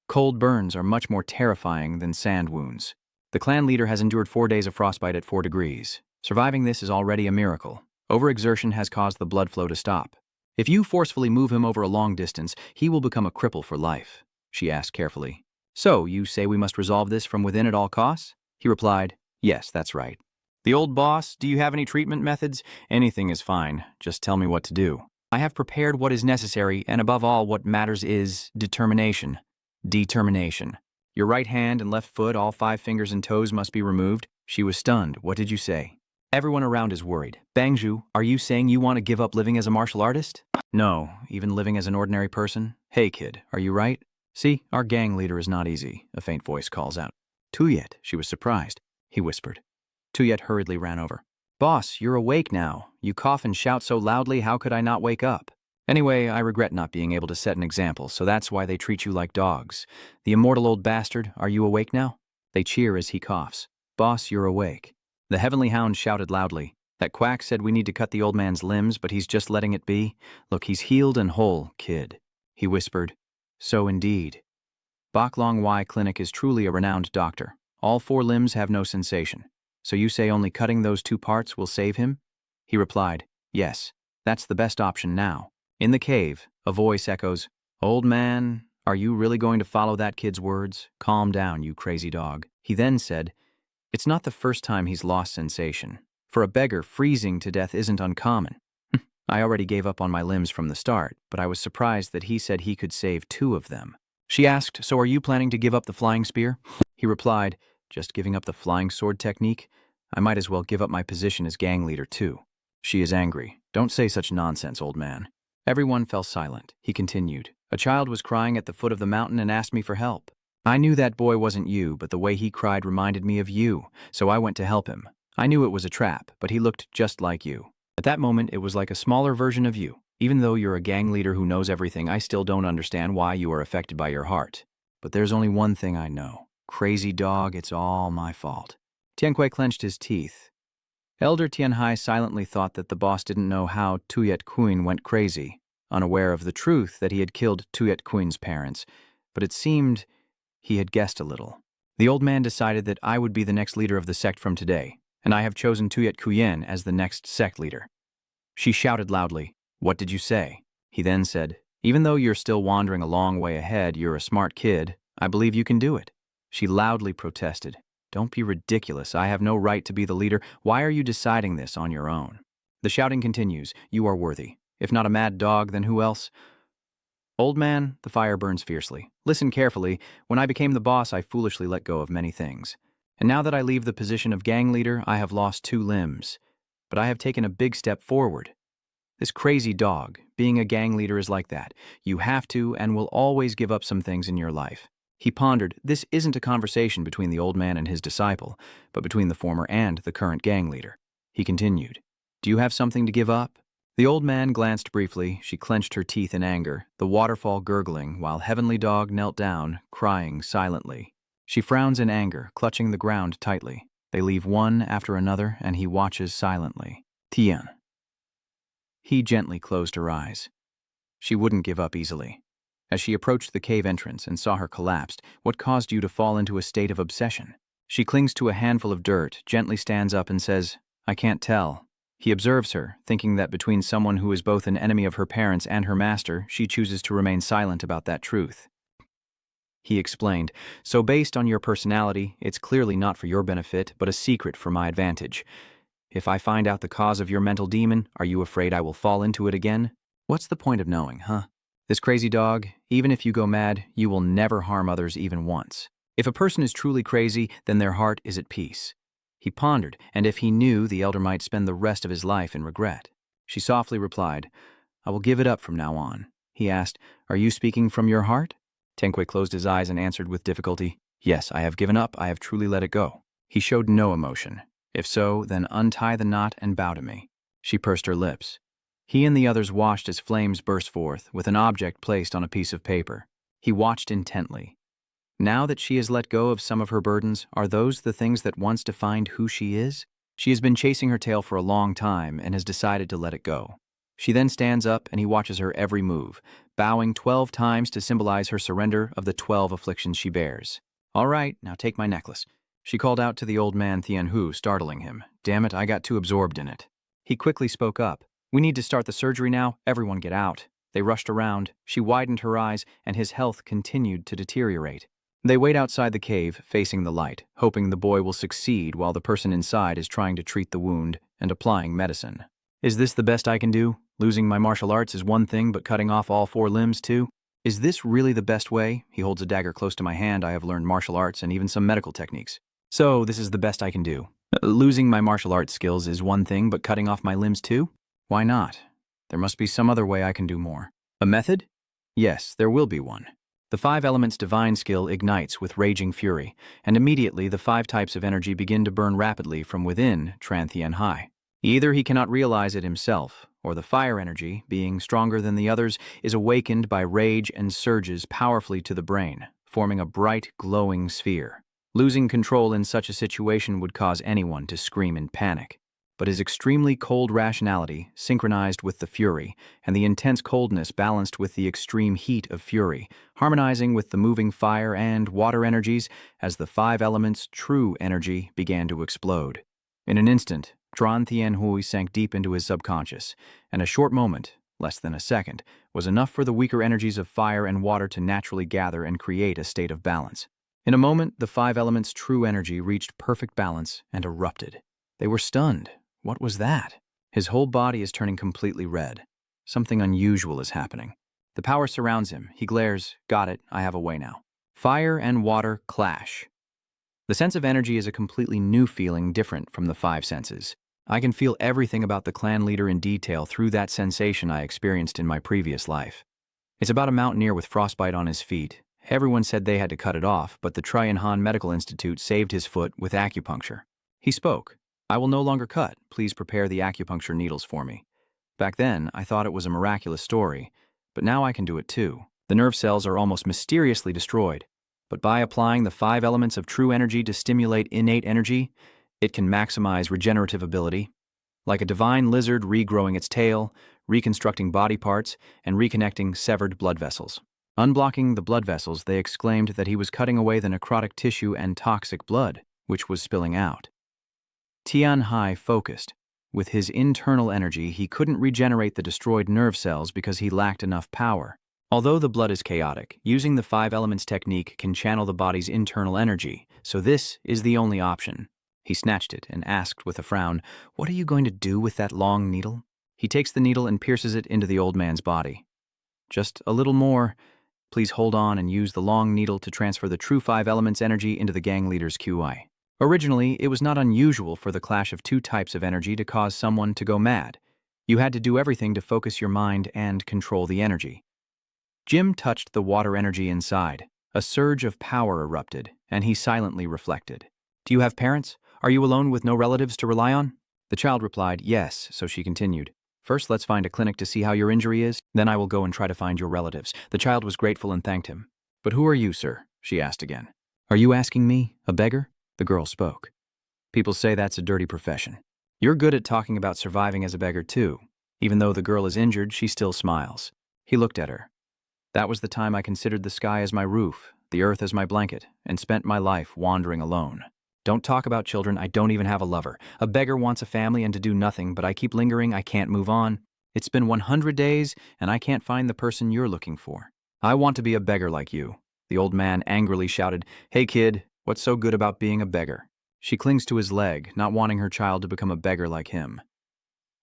Cold burns are much more terrifying than sand wounds. The clan leader has endured 4 days of frostbite at 4 degrees. Surviving this is already a miracle. Overexertion has caused the blood flow to stop. If you forcefully move him over a long distance, he will become a cripple for life, she asked carefully. "So, you say we must resolve this from within at all costs?" He replied, "Yes, that's right." "The old boss, do you have any treatment methods?" "Anything is fine. Just tell me what to do." "I have prepared what is necessary, and above all, what matters is determination." Determination. "Your right hand and left foot, all 5 fingers and toes must be removed." She was stunned. "What did you say?" "Everyone around is worried." "Bangju, are you saying you want to give up living as a martial artist?" "No, even living as an ordinary person." "Hey kid, are you right?" "See, our gang leader is not easy," a faint voice calls out. "Tuyet," she was surprised. He whispered. Tuyet hurriedly ran over. "Boss, you're awake now. You cough and shout so loudly, how could I not wake up?" "Anyway, I regret not being able to set an example, so that's why they treat you like dogs. The immortal old bastard, are you awake now?" They cheer as he coughs. "Boss, you're awake." The heavenly hound shouted loudly. "That quack said we need to cut the old man's limbs, but he's just letting it be. Look, he's healed and whole, kid." He whispered, "So indeed. Bak Long Y Clinic is truly a renowned doctor. All 4 limbs have no sensation. So you say only cutting those 2 parts will save him?" He replied, "Yes, that's the best option now." In the cave, a voice echoes, "Old man, are you really going to follow that kid's words? Calm down, you crazy dog." He then said, "It's not the first time he's lost sensation. For a beggar, freezing to death isn't uncommon. I already gave up on my limbs from the start, but I was surprised that he said he could save 2 of them." She asked, "So are you planning to give up the flying spear?" He replied, "Just giving up the flying sword technique? I might as well give up my position as gang leader too." She is angry. "Don't say such nonsense, old man." Everyone fell silent. He continued, "A child was crying at the foot of the mountain and asked me for help. I knew that boy wasn't you, but the way he cried reminded me of you, so I went to help him. I knew it was a trap, but he looked just like you. At that moment, it was like a smaller version of you. Even though you're a gang leader who knows everything, I still don't understand why you are affected by your heart. But there's only one thing I know. Crazy dog, it's all my fault." Tianquai clenched his teeth. Elder Tianhai silently thought that the boss didn't know how Tuyet Kuin went crazy, unaware of the truth that he had killed Tuyet Kuin's parents, but it seemed he had guessed a little. "The old man decided that I would be the next leader of the sect from today, and I have chosen Tuyet Kuyen as the next sect leader." She shouted loudly, "What did you say?" He then said, "Even though you're still wandering a long way ahead, you're a smart kid. I believe you can do it." She loudly protested, "Don't be ridiculous. I have no right to be the leader. Why are you deciding this on your own?" The shouting continues, "You are worthy. If not a mad dog, then who else?" "Old man," the fire burns fiercely. "Listen carefully. When I became the boss, I foolishly let go of many things. And now that I leave the position of gang leader, I have lost 2 limbs. But I have taken a big step forward. This crazy dog, being a gang leader is like that. You have to and will always give up some things in your life." He pondered, this isn't a conversation between the old man and his disciple, but between the former and the current gang leader. He continued, "Do you have something to give up?" The old man glanced briefly. She clenched her teeth in anger, the waterfall gurgling, while Heavenly Dog knelt down, crying silently. She frowns in anger, clutching the ground tightly. They leave one after another, and he watches silently. "Tian." He gently closed her eyes. She wouldn't give up easily. As she approached the cave entrance and saw her collapsed, "What caused you to fall into a state of obsession?" She clings to a handful of dirt, gently stands up and says, "I can't tell." He observes her, thinking that between someone who is both an enemy of her parents and her master, she chooses to remain silent about that truth. He explained, "So based on your personality, it's clearly not for your benefit, but a secret for my advantage. If I find out the cause of your mental demon, are you afraid I will fall into it again? What's the point of knowing, huh? This crazy dog, even if you go mad, you will never harm others even once. If a person is truly crazy, then their heart is at peace. He pondered, and if he knew, the elder might spend the rest of his life in regret. She softly replied, I will give it up from now on. He asked, Are you speaking from your heart? Tenque closed his eyes and answered with difficulty, Yes, I have given up, I have truly let it go. He showed no emotion. If so, then untie the knot and bow to me. She pursed her lips. He and the others watched as flames burst forth, with an object placed on a piece of paper. He watched intently. Now that she has let go of some of her burdens, are those the things that once defined who she is? She has been chasing her tail for a long time and has decided to let it go. She then stands up and he watches her every move, bowing 12 times to symbolize her surrender of the 12 afflictions she bears. All right, now take my necklace. She called out to the old man Tianhu, startling him. Damn it, I got too absorbed in it. He quickly spoke up. We need to start the surgery now. Everyone get out. They rushed around. She widened her eyes, and his health continued to deteriorate. They wait outside the cave, facing the light, hoping the boy will succeed while the person inside is trying to treat the wound and applying medicine. Is this the best I can do? Losing my martial arts is one thing, but cutting off all 4 limbs too? Is this really the best way? He holds a dagger close to my hand. I have learned martial arts and even some medical techniques. So, this is the best I can do. Losing my martial arts skills is one thing, but cutting off my limbs too? Why not? There must be some other way I can do more. A method? Yes, there will be one. The 5 elements divine skill ignites with raging fury, and immediately the 5 types of energy begin to burn rapidly from within Tranthien High. Either he cannot realize it himself, or the fire energy, being stronger than the others, is awakened by rage and surges powerfully to the brain, forming a bright, glowing sphere. Losing control in such a situation would cause anyone to scream in panic. But his extremely cold rationality, synchronized with the fury, and the intense coldness balanced with the extreme heat of fury, harmonizing with the moving fire and water energies as the 5 elements' true energy began to explode. In an instant, Tran Thien Hui sank deep into his subconscious, and a short moment, less than a second, was enough for the weaker energies of fire and water to naturally gather and create a state of balance. In a moment, the 5 elements' true energy reached perfect balance and erupted. They were stunned. What was that? His whole body is turning completely red. Something unusual is happening. The power surrounds him. He glares. Got it. I have a way now. Fire and water clash. The sense of energy is a completely new feeling different from the 5 senses. I can feel everything about the clan leader in detail through that sensation I experienced in my previous life. It's about a mountaineer with frostbite on his feet. Everyone said they had to cut it off, but the Trian Han Medical Institute saved his foot with acupuncture. He spoke. I will no longer cut. Please prepare the acupuncture needles for me. Back then, I thought it was a miraculous story, but now I can do it too. The nerve cells are almost mysteriously destroyed, but by applying the 5 elements of true energy to stimulate innate energy, it can maximize regenerative ability. Like a divine lizard regrowing its tail, reconstructing body parts, and reconnecting severed blood vessels. Unblocking the blood vessels, they exclaimed that he was cutting away the necrotic tissue and toxic blood, which was spilling out. Tian Hai focused. With his internal energy, he couldn't regenerate the destroyed nerve cells because he lacked enough power. Although the blood is chaotic, using the 5 elements technique can channel the body's internal energy, so this is the only option. He snatched it and asked with a frown, What are you going to do with that long needle? He takes the needle and pierces it into the old man's body. Just a little more. Please hold on and use the long needle to transfer the true 5 elements energy into the gang leader's QI. Originally, it was not unusual for the clash of 2 types of energy to cause someone to go mad. You had to do everything to focus your mind and control the energy. Jim touched the water energy inside. A surge of power erupted, and he silently reflected. Do you have parents? Are you alone with no relatives to rely on? The child replied, yes, so she continued. First, let's find a clinic to see how your injury is, then I will go and try to find your relatives. The child was grateful and thanked him. But who are you, sir? She asked again. Are you asking me, a beggar? The girl spoke. People say that's a dirty profession. You're good at talking about surviving as a beggar too. Even though the girl is injured, she still smiles. He looked at her. That was the time I considered the sky as my roof, the earth as my blanket, and spent my life wandering alone. Don't talk about children, I don't even have a lover. A beggar wants a family and to do nothing, but I keep lingering, I can't move on. It's been 100 days, and I can't find the person you're looking for. I want to be a beggar like you. The old man angrily shouted, Hey kid, what's so good about being a beggar? She clings to his leg, not wanting her child to become a beggar like him.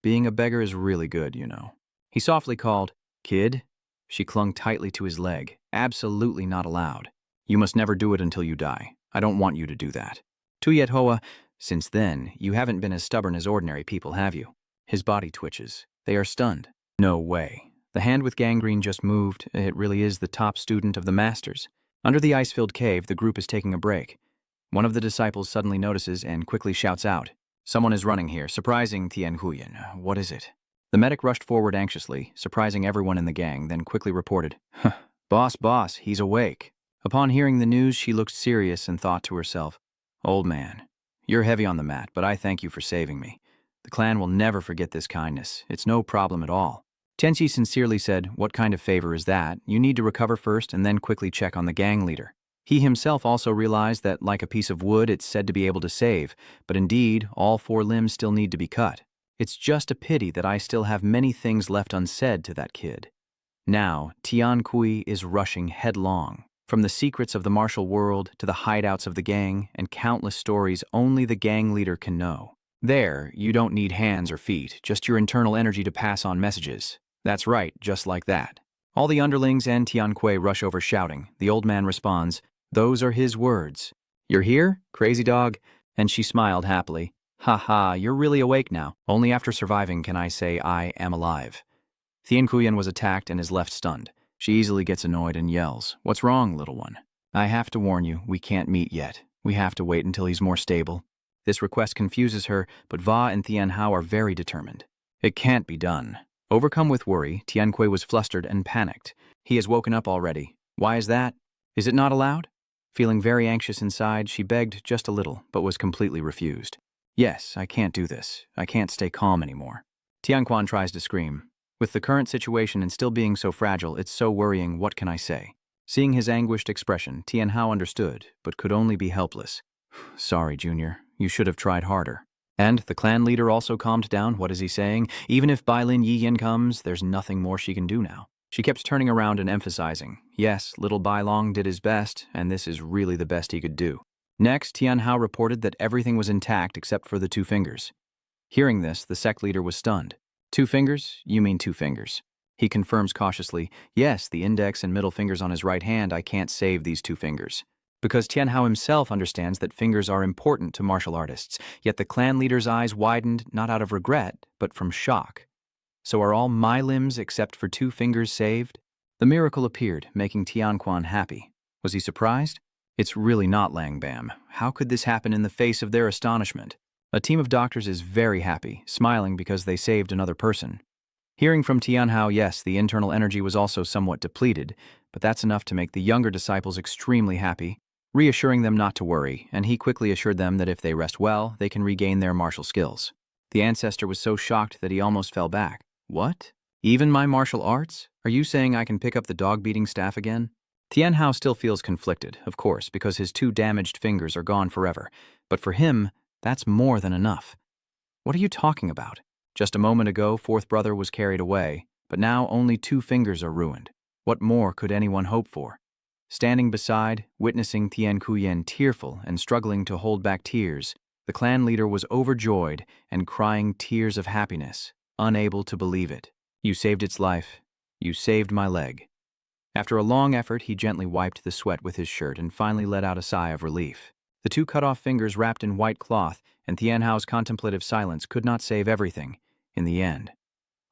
Being a beggar is really good, you know. He softly called, "Kid?" She clung tightly to his leg. Absolutely not allowed. You must never do it until you die. I don't want you to do that. Tuyet Hoa, since then, you haven't been as stubborn as ordinary people, have you? His body twitches. They are stunned. No way. The hand with gangrene just moved. It really is the top student of the masters. Under the ice-filled cave, the group is taking a break. One of the disciples suddenly notices and quickly shouts out, "Someone is running here, surprising Tien Huyen. What is it?" The medic rushed forward anxiously, surprising everyone in the gang, then quickly reported, Boss, he's awake." Upon hearing the news, she looked serious and thought to herself, "Old man, you're heavy on the mat, but I thank you for saving me. The clan will never forget this kindness. It's no problem at all." Tianxi sincerely said, "What kind of favor is that? You need to recover first and then quickly check on the gang leader." He himself also realized that, like a piece of wood, it's said to be able to save, but indeed, all 4 limbs still need to be cut. It's just a pity that I still have many things left unsaid to that kid. Now, Tian Kui is rushing headlong. From the secrets of the martial world to the hideouts of the gang and countless stories only the gang leader can know. There, you don't need hands or feet, just your internal energy to pass on messages. That's right, just like that. All the underlings and Tian Kui rush over shouting. The old man responds, "Those are his words. You're here, crazy dog?" And she smiled happily. "Ha ha, you're really awake now. Only after surviving can I say I am alive." Thien Kuyen was attacked and is left stunned. She easily gets annoyed and yells, "What's wrong, little one? I have to warn you, we can't meet yet. We have to wait until he's more stable." This request confuses her, but Va and Thien Hao are very determined. It can't be done. Overcome with worry, Tian Kui was flustered and panicked. He has woken up already. Why is that? Is it not allowed? Feeling very anxious inside, she begged just a little, but was completely refused. "Yes, I can't do this. I can't stay calm anymore." Tianquan tries to scream. With the current situation and still being so fragile, it's so worrying, what can I say? Seeing his anguished expression, Tian Hao understood, but could only be helpless. "Sorry, Junior. You should have tried harder." And the clan leader also calmed down. What is he saying? Even if Bailin Yiyin comes, there's nothing more she can do now. She kept turning around and emphasizing, yes, little Bailong did his best, and this is really the best he could do. Next, Tian Hao reported that everything was intact except for the 2 fingers. Hearing this, the sect leader was stunned. 2 fingers? You mean 2 fingers. He confirms cautiously, yes, the index and middle fingers on his right hand, I can't save these 2 fingers. Because Tian Hao himself understands that fingers are important to martial artists, yet the clan leader's eyes widened not out of regret, but from shock. So are all my limbs except for 2 fingers saved? The miracle appeared, making Tianquan happy. Was he surprised? It's really not Langbam. How could this happen in the face of their astonishment? A team of doctors is very happy, smiling because they saved another person. Hearing from Tian Hao, yes, the internal energy was also somewhat depleted, but that's enough to make the younger disciples extremely happy, reassuring them not to worry, and he quickly assured them that if they rest well, they can regain their martial skills. The ancestor was so shocked that he almost fell back. What? Even my martial arts? Are you saying I can pick up the dog-beating staff again? Tian Hao still feels conflicted, of course, because his 2 damaged fingers are gone forever. But for him, that's more than enough. What are you talking about? Just a moment ago, 4th brother was carried away, but now only 2 fingers are ruined. What more could anyone hope for? Standing beside, witnessing Tian Kuyen tearful and struggling to hold back tears, the clan leader was overjoyed and crying tears of happiness, unable to believe it. "You saved its life. You saved my leg." After a long effort, he gently wiped the sweat with his shirt and finally let out a sigh of relief. The 2 cut-off fingers wrapped in white cloth and Tian Hao's contemplative silence could not save everything, in the end.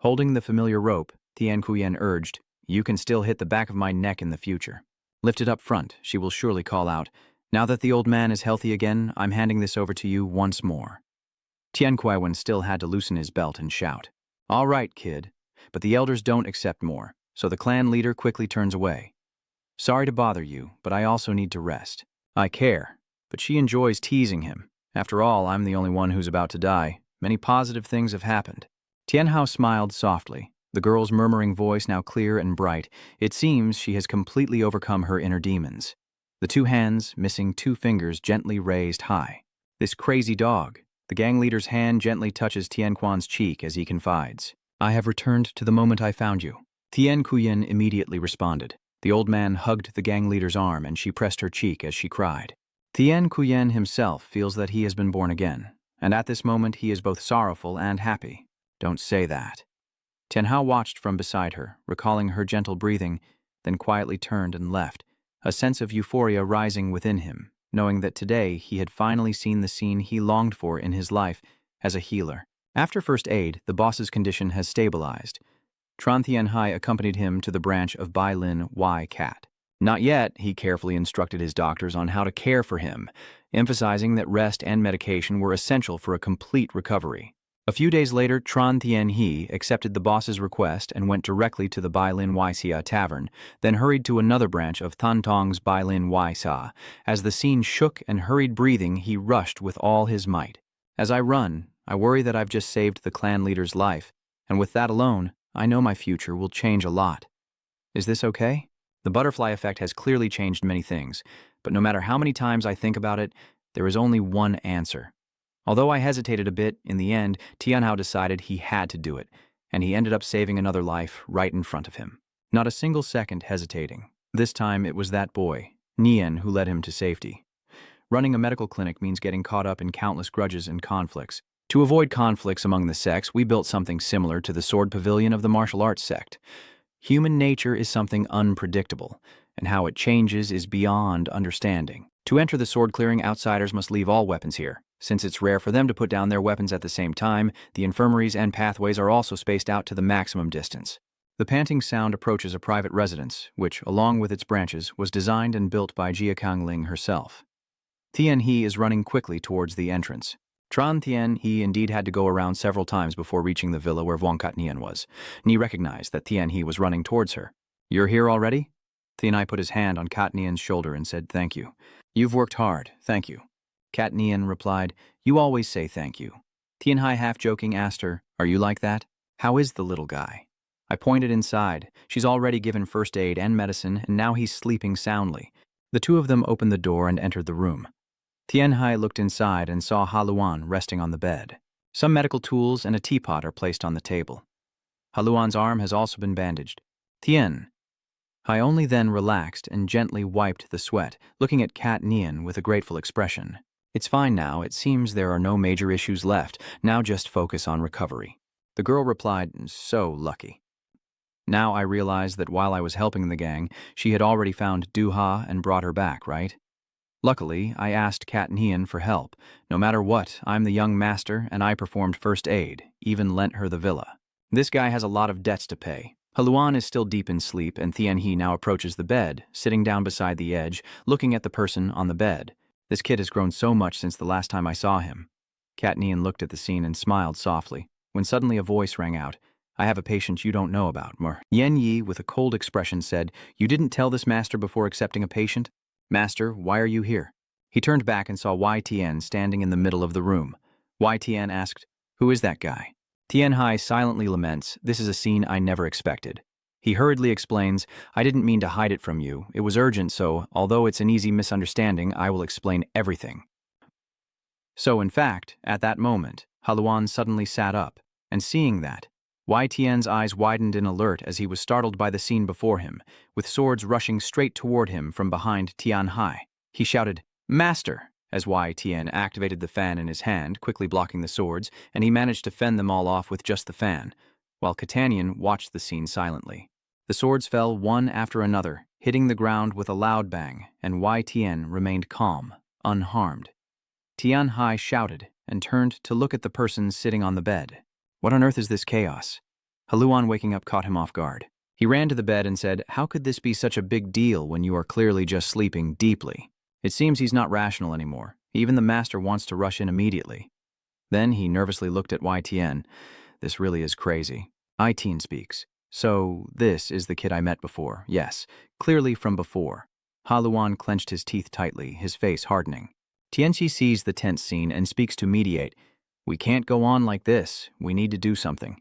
Holding the familiar rope, Tian Kuyen urged, "You can still hit the back of my neck in the future. Lift it up front, she will surely call out. Now that the old man is healthy again, I'm handing this over to you once more." Tian Kuiwen still had to loosen his belt and shout, "All right, kid." But the elders don't accept more, so the clan leader quickly turns away. "Sorry to bother you, but I also need to rest." I care, but she enjoys teasing him. After all, I'm the only one who's about to die. Many positive things have happened. Tian Hao smiled softly, the girl's murmuring voice now clear and bright. It seems she has completely overcome her inner demons. The 2 hands, missing 2 fingers, gently raised high. This crazy dog. The gang leader's hand gently touches Tianquan's cheek as he confides, "I have returned to the moment I found you." Tian Kuyen immediately responded. The old man hugged the gang leader's arm and she pressed her cheek as she cried. Tien Kuyen himself feels that he has been born again, and at this moment he is both sorrowful and happy. Don't say that. Tianhao watched from beside her, recalling her gentle breathing, then quietly turned and left, a sense of euphoria rising within him, knowing that today he had finally seen the scene he longed for in his life as a healer. After first aid, the boss's condition has stabilized. Tran Tianhai accompanied him to the branch of Bai Lin Y Cat. Not yet, he carefully instructed his doctors on how to care for him, emphasizing that rest and medication were essential for a complete recovery. A few days later, Tran Tien He accepted the boss's request and went directly to the Bai Lin Y Xia tavern, then hurried to another branch of Tan Tong's Bai Lin Y Xia. As the scene shook and hurried breathing, he rushed with all his might. As I run, I worry that I've just saved the clan leader's life, and with that alone, I know my future will change a lot. Is this okay? The butterfly effect has clearly changed many things, but no matter how many times I think about it, there is only one answer. Although I hesitated a bit, in the end, Tianhao decided he had to do it, and he ended up saving another life right in front of him. Not a single second hesitating. This time it was that boy, Nian, who led him to safety. Running a medical clinic means getting caught up in countless grudges and conflicts. To avoid conflicts among the sects, we built something similar to the Sword Pavilion of the martial arts sect. Human nature is something unpredictable, and how it changes is beyond understanding. To enter the sword clearing, outsiders must leave all weapons here. Since it's rare for them to put down their weapons at the same time, the infirmaries and pathways are also spaced out to the maximum distance. The panting sound approaches a private residence, which, along with its branches, was designed and built by Jia Kangling herself. Tian He is running quickly towards the entrance. Tran Tian He indeed had to go around several times before reaching the villa where Vuongkat Nian was. Ni recognized that Tian He was running towards her. "You're here already?" Tian Hai put his hand on Kat Nian's shoulder and said, "Thank you. You've worked hard, thank you." Kat Nian replied, "You always say thank you." Tian Hai, half-joking, asked her, "Are you like that? How is the little guy?" I pointed inside. She's already given first aid and medicine, and now he's sleeping soundly. The two of them opened the door and entered the room. Tian Hai looked inside and saw Haluan resting on the bed. Some medical tools and a teapot are placed on the table. Haluan's arm has also been bandaged. "Tian." Hai only then relaxed and gently wiped the sweat, looking at Kat Nian with a grateful expression. "It's fine now. It seems there are no major issues left. Now just focus on recovery." The girl replied, "So lucky." Now I realized that while I was helping the gang, she had already found Duha and brought her back, right? Luckily, I asked Kat Nian for help. No matter what, I'm the young master, and I performed first aid, even lent her the villa. This guy has a lot of debts to pay. Haluan is still deep in sleep, and Tian He now approaches the bed, sitting down beside the edge, looking at the person on the bed. This kid has grown so much since the last time I saw him. Kat Nian looked at the scene and smiled softly, when suddenly a voice rang out. "I have a patient you don't know about, Yen Yi, with a cold expression, said, "You didn't tell this master before accepting a patient? Master, why are you here?" He turned back and saw Y Tian standing in the middle of the room. Y Tian asked, "Who is that guy?" Tian Hai silently laments, "This is a scene I never expected." He hurriedly explains, "I didn't mean to hide it from you. It was urgent, so, although it's an easy misunderstanding, I will explain everything." So, in fact, at that moment, Haluan suddenly sat up, and seeing that, Y Tian's eyes widened in alert as he was startled by the scene before him, with swords rushing straight toward him from behind Tian Hai. He shouted, "Master!" as Y Tian activated the fan in his hand, quickly blocking the swords, and he managed to fend them all off with just the fan, while Katanian watched the scene silently. The swords fell one after another, hitting the ground with a loud bang, and Y Tian remained calm, unharmed. Tian Hai shouted and turned to look at the person sitting on the bed. What on earth is this chaos? Haluan, waking up, caught him off guard. He ran to the bed and said, "How could this be such a big deal when you are clearly just sleeping deeply?" It seems he's not rational anymore. Even the master wants to rush in immediately. Then he nervously looked at Y Tian. "This really is crazy." I Tian speaks. "So this is the kid I met before." "Yes, clearly from before." Haluan clenched his teeth tightly, his face hardening. Tianqi sees the tense scene and speaks to mediate. "We can't go on like this. We need to do something."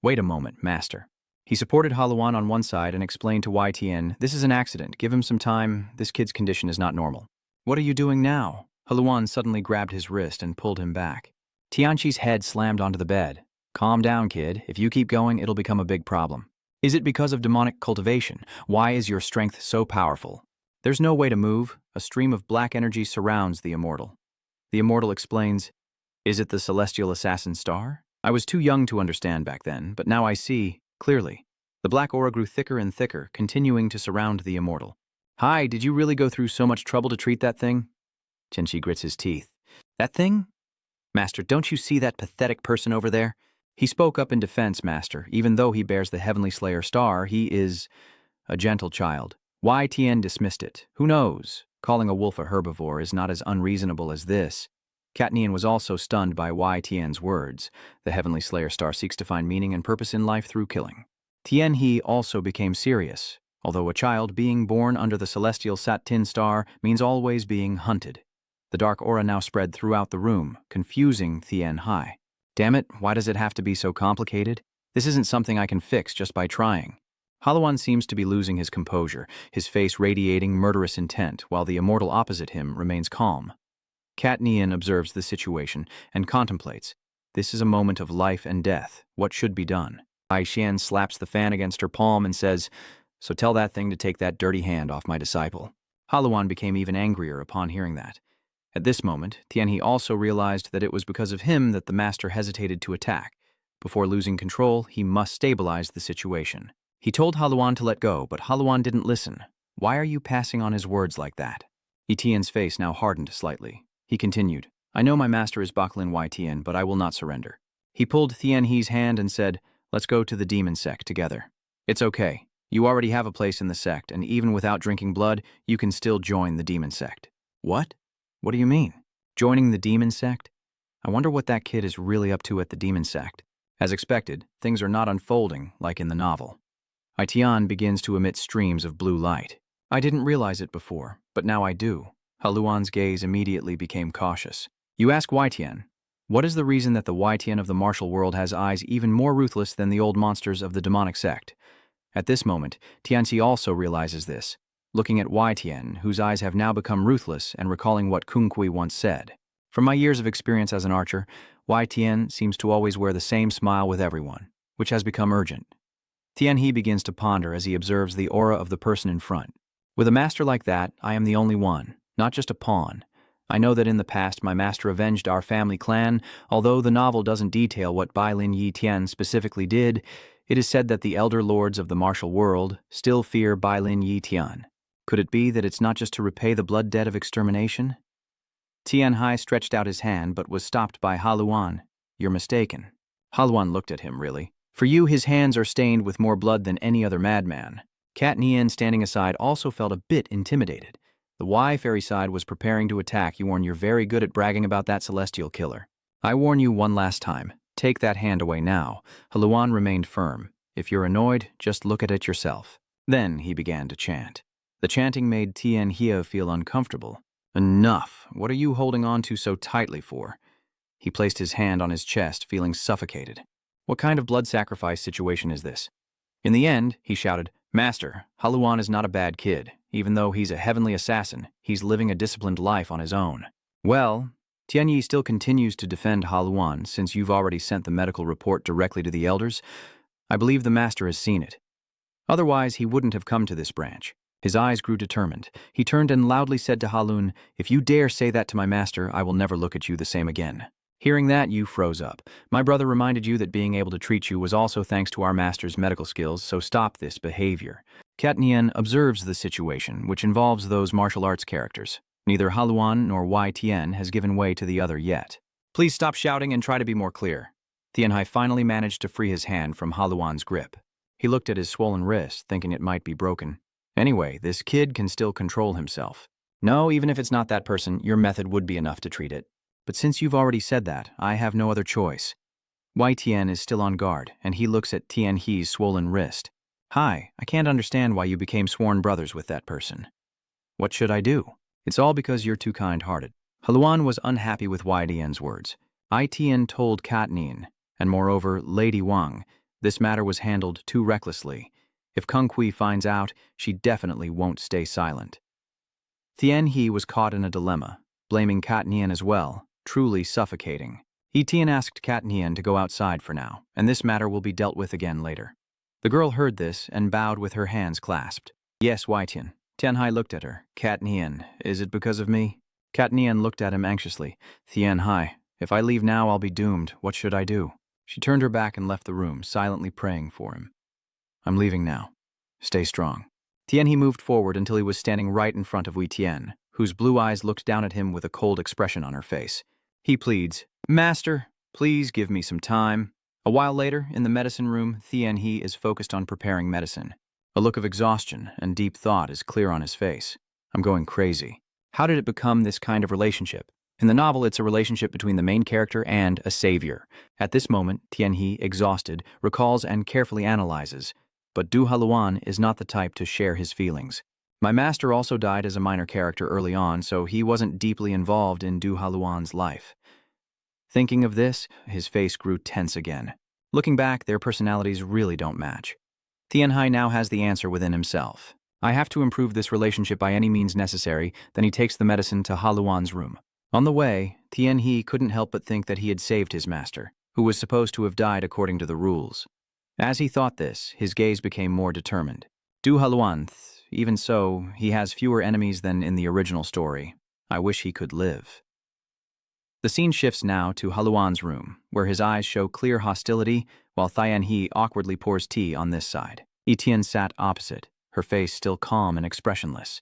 "Wait a moment, master." He supported Haluan on one side and explained to Y Tian, "This is an accident. Give him some time. This kid's condition is not normal." "What are you doing now?" Haluan suddenly grabbed his wrist and pulled him back. Tianqi's head slammed onto the bed. "Calm down, kid. If you keep going, it'll become a big problem." "Is it because of demonic cultivation? Why is your strength so powerful?" There's no way to move. A stream of black energy surrounds the immortal. The immortal explains, "Is it the celestial assassin star?" I was too young to understand back then, but now I see, clearly. The black aura grew thicker and thicker, continuing to surround the immortal. "Hi, did you really go through so much trouble to treat that thing?" Tianqi grits his teeth. "That thing? Master, don't you see that pathetic person over there?" He spoke up in defense, Master. Even though he bears the Heavenly Slayer star, he is a gentle child. Why Tien dismissed it? Who knows? Calling a wolf a herbivore is not as unreasonable as this. Katnian was also stunned by Wai Tien's words. The Heavenly Slayer star seeks to find meaning and purpose in life through killing. Tien He also became serious. Although a child, being born under the celestial Sat-Tin star means always being hunted. The dark aura now spread throughout the room, confusing Tien Hai. Damn it, why does it have to be so complicated? This isn't something I can fix just by trying. Haluan seems to be losing his composure, his face radiating murderous intent, while the immortal opposite him remains calm. Katnian observes the situation and contemplates. This is a moment of life and death. What should be done? Aishan slaps the fan against her palm and says, "So tell that thing to take that dirty hand off my disciple." Haluan became even angrier upon hearing that. At this moment, Tianhe also realized that it was because of him that the master hesitated to attack. Before losing control, he must stabilize the situation. He told Haluan to let go, but Haluan didn't listen. Why are you passing on his words like that? Etienne's face now hardened slightly. He continued, "I know my master is Baklin Y Tien, but I will not surrender." He pulled Tianhe's hand and said, "Let's go to the demon sect together." "It's okay. You already have a place in the sect, and even without drinking blood, you can still join the demon sect." "What? What do you mean? Joining the demon sect? I wonder what that kid is really up to at the demon sect." As expected, things are not unfolding like in the novel. Aitian begins to emit streams of blue light. I didn't realize it before, but now I do. Haluan's gaze immediately became cautious. "You ask Wai Tian. What is the reason that the Wai Tian of the martial world has eyes even more ruthless than the old monsters of the demonic sect?" At this moment, Tianxi also realizes this, looking at Wai Tian, whose eyes have now become ruthless, and recalling what Kung Kui once said. "From my years of experience as an archer, Wai Tian seems to always wear the same smile with everyone, which has become urgent." Tianhe begins to ponder as he observes the aura of the person in front. "With a master like that, I am the only one, not just a pawn. I know that in the past my master avenged our family clan. Although the novel doesn't detail what Bai Lin Yi Tian specifically did, it is said that the elder lords of the martial world still fear Bai Lin Yi Tian. Could it be that it's not just to repay the blood debt of extermination?" Tian Hai stretched out his hand but was stopped by Haluan. "You're mistaken." Haluan looked at him, really. "For you, his hands are stained with more blood than any other madman." Kat Nien, standing aside, also felt a bit intimidated. The Y fairy side was preparing to attack. "You're very good at bragging about that celestial killer. I warn you one last time. Take that hand away now." Haluan remained firm. "If you're annoyed, just look at it yourself." Then he began to chant. The chanting made Tien Hia feel uncomfortable. "Enough. What are you holding on to so tightly for?" He placed his hand on his chest, feeling suffocated. What kind of blood sacrifice situation is this? In the end, he shouted, "Master, Haluan is not a bad kid. Even though he's a heavenly assassin, he's living a disciplined life on his own." "Well, Tianyi still continues to defend Haluan since you've already sent the medical report directly to the elders. I believe the master has seen it. Otherwise, he wouldn't have come to this branch." His eyes grew determined. He turned and loudly said to Halun, "If you dare say that to my master, I will never look at you the same again." Hearing that, you froze up. "My brother reminded you that being able to treat you was also thanks to our master's medical skills, so stop this behavior." Katnian observes the situation, which involves those martial arts characters. Neither Haluan nor Wai Tien has given way to the other yet. "Please stop shouting and try to be more clear." Tianhai finally managed to free his hand from Haluan's grip. He looked at his swollen wrist, thinking it might be broken. "Anyway, this kid can still control himself. No, even if it's not that person, your method would be enough to treat it. But since you've already said that, I have no other choice." Wai Tian is still on guard, and he looks at Tian He's swollen wrist. "Hi, I can't understand why you became sworn brothers with that person. What should I do?" "It's all because you're too kind-hearted." Haluan was unhappy with Wai Tian's words. Ai Tian told Katnian, and moreover Lady Wang, this matter was handled too recklessly. If Kung Kui finds out, she definitely won't stay silent. Tian He was caught in a dilemma, blaming Katnian as well, truly suffocating. Etienne asked Katnian to go outside for now, and this matter will be dealt with again later. The girl heard this and bowed with her hands clasped. "Yes, Wai Tian. Tianhai looked at her. Cat Nian, is it because of me? Cat Nian looked at him anxiously. Tianhai, if I leave now, I'll be doomed. What should I do? She turned her back and left the room, silently praying for him. I'm leaving now. Stay strong. Tianhe moved forward until he was standing right in front of Wei Tian, whose blue eyes looked down at him with a cold expression on her face. He pleads, Master, please give me some time. A while later, in the medicine room, Tianhe is focused on preparing medicine. A look of exhaustion and deep thought is clear on his face. I'm going crazy. How did it become this kind of relationship? In the novel, it's a relationship between the main character and a savior. At this moment, Tianhe, exhausted, recalls and carefully analyzes. But Du Haluan is not the type to share his feelings. My master also died as a minor character early on, so he wasn't deeply involved in Du Haluan's life. Thinking of this, his face grew tense again. Looking back, their personalities really don't match. Tianhai now has the answer within himself. I have to improve this relationship by any means necessary. Then he takes the medicine to Haluan's room. On the way, Tianhe couldn't help but think that he had saved his master, who was supposed to have died according to the rules. As he thought this, his gaze became more determined. Du Haluan, even so, he has fewer enemies than in the original story. I wish he could live. The scene shifts now to Haluan's room, where his eyes show clear hostility, while Tianhe awkwardly pours tea on this side. Etienne sat opposite, her face still calm and expressionless.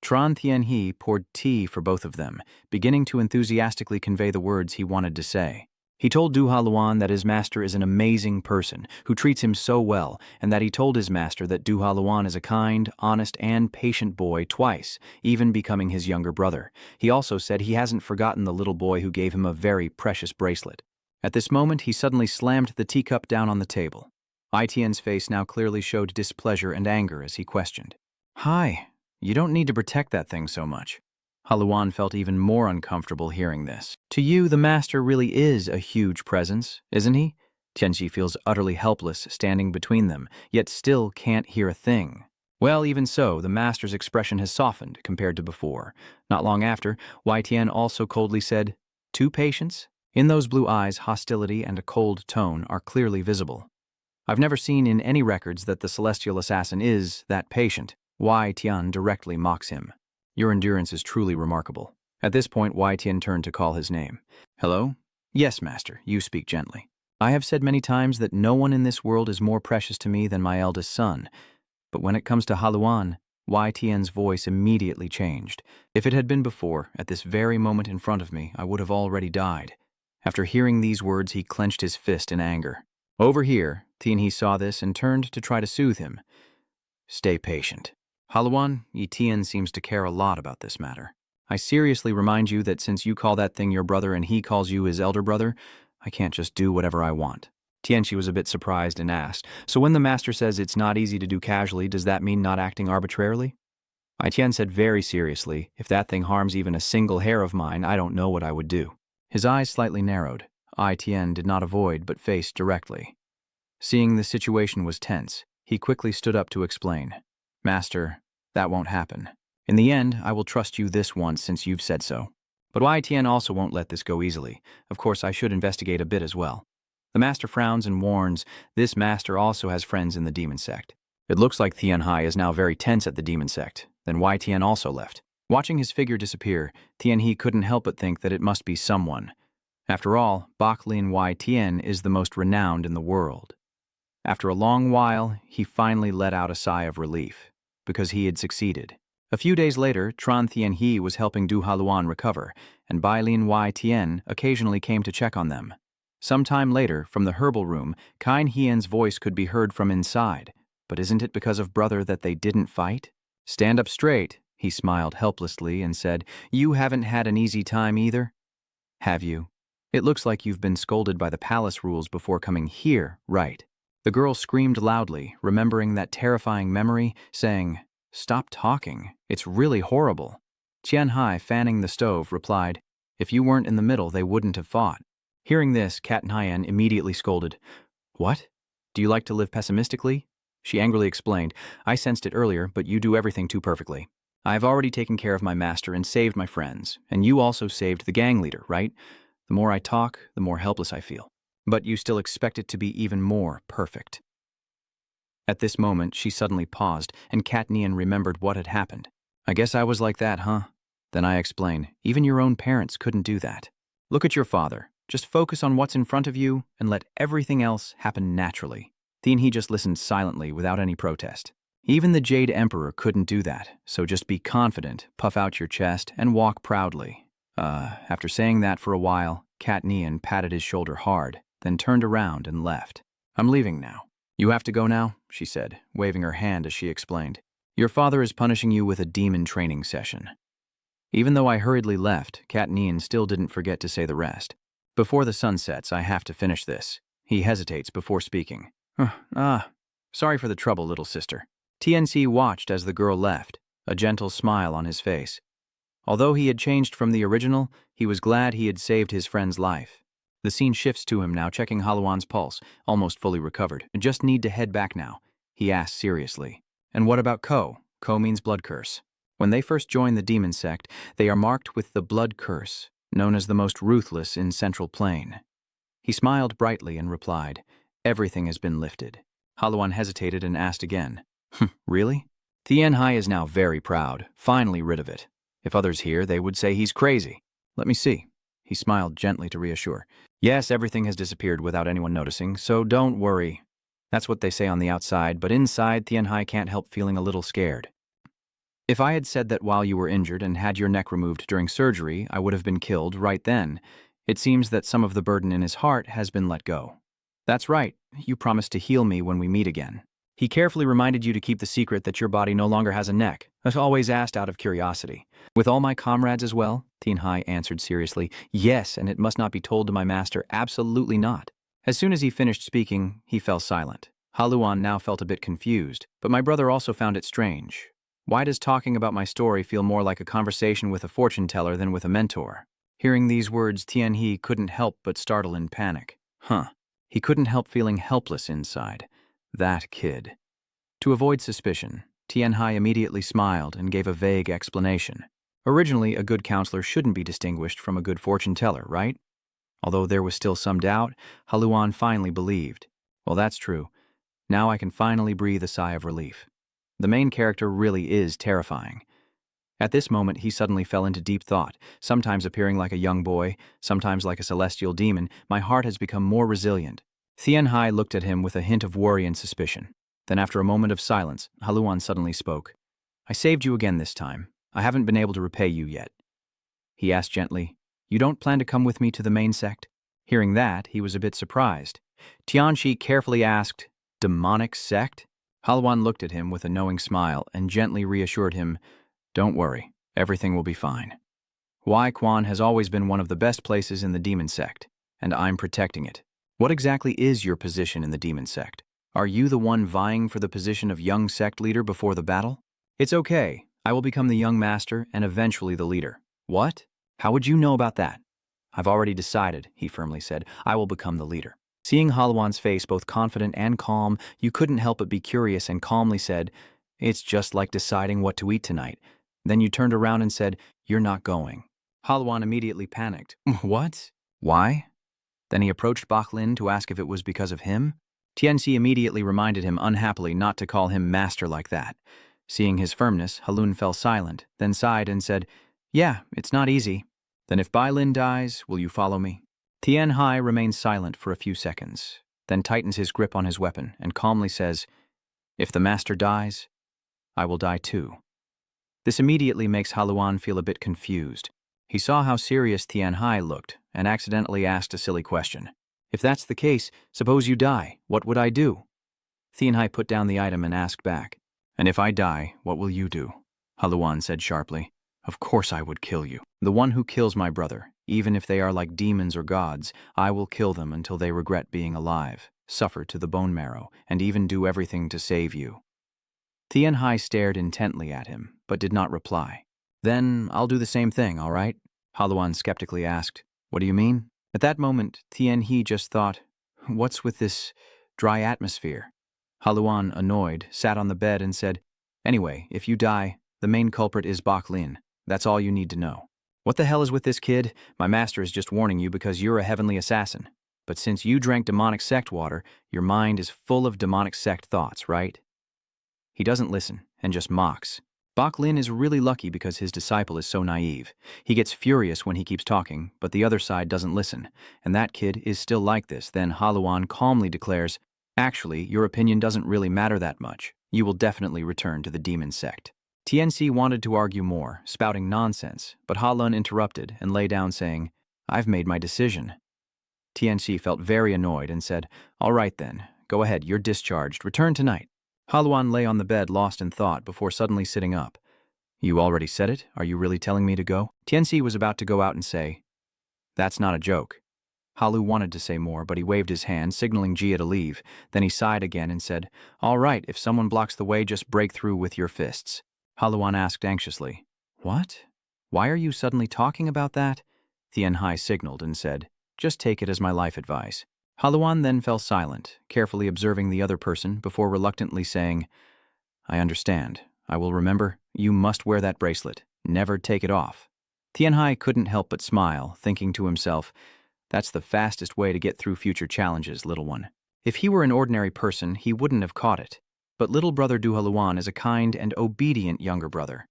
Tran Tianhe poured tea for both of them, beginning to enthusiastically convey the words he wanted to say. He told Du Haluan that his master is an amazing person who treats him so well, and that he told his master that Du Haluan is a kind, honest, and patient boy twice, even becoming his younger brother. He also said he hasn't forgotten the little boy who gave him a very precious bracelet. At this moment, he suddenly slammed the teacup down on the table. Etienne's face now clearly showed displeasure and anger as he questioned. Hi, you don't need to protect that thing so much. Haluan felt even more uncomfortable hearing this. To you, the master really is a huge presence, isn't he? Tianxi feels utterly helpless standing between them, yet still can't hear a thing. Well, even so, the master's expression has softened compared to before. Not long after, Wei Tian also coldly said, 2 patients? In those blue eyes, hostility and a cold tone are clearly visible. I've never seen in any records that the celestial assassin is that patient. Wei Tian directly mocks him. Your endurance is truly remarkable. At this point, Wei Tian turned to call his name. Hello? Yes, master, you speak gently. I have said many times that no one in this world is more precious to me than my eldest son. But when it comes to Haluan, Wei Tian's voice immediately changed. If it had been before, at this very moment in front of me, I would have already died. After hearing these words, he clenched his fist in anger. Over here, Tianhe saw this and turned to try to soothe him. Stay patient. Haluan, Etienne seems to care a lot about this matter. I seriously remind you that since you call that thing your brother and he calls you his elder brother, I can't just do whatever I want. Tianxi was a bit surprised and asked, so when the master says it's not easy to do casually, does that mean not acting arbitrarily? Etienne said very seriously, if that thing harms even a single hair of mine, I don't know what I would do. His eyes slightly narrowed. Etienne did not avoid but faced directly. Seeing the situation was tense, he quickly stood up to explain. Master, that won't happen. In the end, I will trust you this once since you've said so. But Wei Tian also won't let this go easily. Of course, I should investigate a bit as well. The master frowns and warns, this master also has friends in the demon sect. It looks like Tianhai is now very tense at the demon sect. Then Wei Tian also left. Watching his figure disappear, Tianhe couldn't help but think that it must be someone. After all, Baklin Wei Tian is the most renowned in the world. After a long while, he finally let out a sigh of relief, because he had succeeded. A few days later, Tran Tianhe was helping Du Haluan recover, and Bailin Wei Tian occasionally came to check on them. Some time later, from the herbal room, Kain Hien's voice could be heard from inside. But isn't it because of brother that they didn't fight? Stand up straight, he smiled helplessly and said, you haven't had an easy time either? Have you? It looks like you've been scolded by the palace rules before coming here, right? The girl screamed loudly, remembering that terrifying memory, saying, stop talking, it's really horrible. Tianhai, fanning the stove, replied, if you weren't in the middle, they wouldn't have fought. Hearing this, Cat Hien immediately scolded, what? Do you like to live pessimistically? She angrily explained, I sensed it earlier, but you do everything too perfectly. I have already taken care of my master and saved my friends, and you also saved the gang leader, right? The more I talk, the more helpless I feel. But you still expect it to be even more perfect. At this moment, she suddenly paused, and Kat Nian remembered what had happened. I guess I was like that, huh? Then I explain, even your own parents couldn't do that. Look at your father. Just focus on what's in front of you and let everything else happen naturally. He just listened silently without any protest. Even the Jade Emperor couldn't do that, so just be confident, puff out your chest, and walk proudly. After saying that for a while, Kat Nian patted his shoulder hard, then turned around and left. I'm leaving now. You have to go now, she said, waving her hand as she explained. Your father is punishing you with a demon training session. Even though I hurriedly left, Kat Nian still didn't forget to say the rest. Before the sun sets, I have to finish this. He hesitates before speaking. Sorry for the trouble, little sister. TNC watched as the girl left, a gentle smile on his face. Although he had changed from the original, he was glad he had saved his friend's life. The scene shifts to him now, checking Haluan's pulse, almost fully recovered. Just need to head back now, he asked seriously. And what about Ko? Ko means blood curse. When they first join the demon sect, they are marked with the blood curse, known as the most ruthless in Central Plain. He smiled brightly and replied, everything has been lifted. Haluan hesitated and asked again, really? Tianhai is now very proud, finally rid of it. If others hear, they would say he's crazy. Let me see. He smiled gently to reassure. Yes, everything has disappeared without anyone noticing, so don't worry. That's what they say on the outside, but inside, Tianhai can't help feeling a little scared. If I had said that while you were injured and had your neck removed during surgery, I would have been killed right then. It seems that some of the burden in his heart has been let go. That's right, you promised to heal me when we meet again. He carefully reminded you to keep the secret that your body no longer has a neck, as always asked out of curiosity. With all my comrades as well? Tianhai answered seriously. Yes, and it must not be told to my master, absolutely not. As soon as he finished speaking, he fell silent. Haluan now felt a bit confused, but my brother also found it strange. Why does talking about my story feel more like a conversation with a fortune teller than with a mentor? Hearing these words, Tianhe couldn't help but startle in panic. He couldn't help feeling helpless inside. That kid. To avoid suspicion, Tianhai immediately smiled and gave a vague explanation. Originally, a good counselor shouldn't be distinguished from a good fortune teller, right? Although there was still some doubt, Haluan finally believed. Well, that's true. Now I can finally breathe a sigh of relief. The main character really is terrifying. At this moment, he suddenly fell into deep thought, sometimes appearing like a young boy, sometimes like a celestial demon. My heart has become more resilient. Tianhai looked at him with a hint of worry and suspicion. Then after a moment of silence, Haluan suddenly spoke. I saved you again this time. I haven't been able to repay you yet. He asked gently, you don't plan to come with me to the main sect? Hearing that, he was a bit surprised. Tianxi carefully asked, demonic sect? Haluan looked at him with a knowing smile and gently reassured him, don't worry, everything will be fine. Wai Quan has always been one of the best places in the demon sect, and I'm protecting it. What exactly is your position in the demon sect? Are you the one vying for the position of young sect leader before the battle? It's okay. I will become the young master and eventually the leader. What? How would you know about that? I've already decided, he firmly said. I will become the leader. Seeing Haluan's face both confident and calm, you couldn't help but be curious and calmly said, it's just like deciding what to eat tonight. Then you turned around and said, you're not going. Haluan immediately panicked. What? Why? Then he approached Baklin to ask if it was because of him. Tianxi immediately reminded him unhappily not to call him master like that. Seeing his firmness, Halun fell silent, then sighed and said, yeah, it's not easy. Then if Bailin dies, will you follow me? Tianhai remains silent for a few seconds, then tightens his grip on his weapon and calmly says, if the master dies, I will die too. This immediately makes Haluan feel a bit confused. He saw how serious Tianhai looked and accidentally asked a silly question. If that's the case, suppose you die, what would I do? Tianhai put down the item and asked back. And if I die, what will you do? Haluan said sharply. Of course I would kill you. The one who kills my brother, even if they are like demons or gods, I will kill them until they regret being alive, suffer to the bone marrow, and even do everything to save you. Tianhai stared intently at him, but did not reply. Then I'll do the same thing, all right? Haluan skeptically asked. What do you mean? At that moment, Tianhe just thought, what's with this dry atmosphere? Haluan, annoyed, sat on the bed and said, anyway, if you die, the main culprit is Baklin. That's all you need to know. What the hell is with this kid? My master is just warning you because you're a heavenly assassin. But since you drank demonic sect water, your mind is full of demonic sect thoughts, right? He doesn't listen and just mocks. Bak Lin is really lucky because his disciple is so naive. He gets furious when he keeps talking, but the other side doesn't listen, and that kid is still like this. Then Haluan calmly declares, "Actually, your opinion doesn't really matter that much. You will definitely return to the demon sect." TNC wanted to argue more, spouting nonsense, but Halun interrupted and lay down saying, "I've made my decision." TNC felt very annoyed and said, "All right then, go ahead, you're discharged. Return tonight." Haluan lay on the bed lost in thought before suddenly sitting up. "You already said it? Are you really telling me to go?" TNC was about to go out and say, "That's not a joke." Halu wanted to say more, but he waved his hand, signaling Jia to leave. Then he sighed again and said, "All right, if someone blocks the way, just break through with your fists." Haluan asked anxiously, "What? Why are you suddenly talking about that?" Thien Hai signaled and said, "Just take it as my life advice." Haluan then fell silent, carefully observing the other person before reluctantly saying, "I understand. I will remember. You must wear that bracelet. Never take it off." Thien Hai couldn't help but smile, thinking to himself, "That's the fastest way to get through future challenges, little one." If he were an ordinary person, he wouldn't have caught it. But little brother Du Haluan is a kind and obedient younger brother.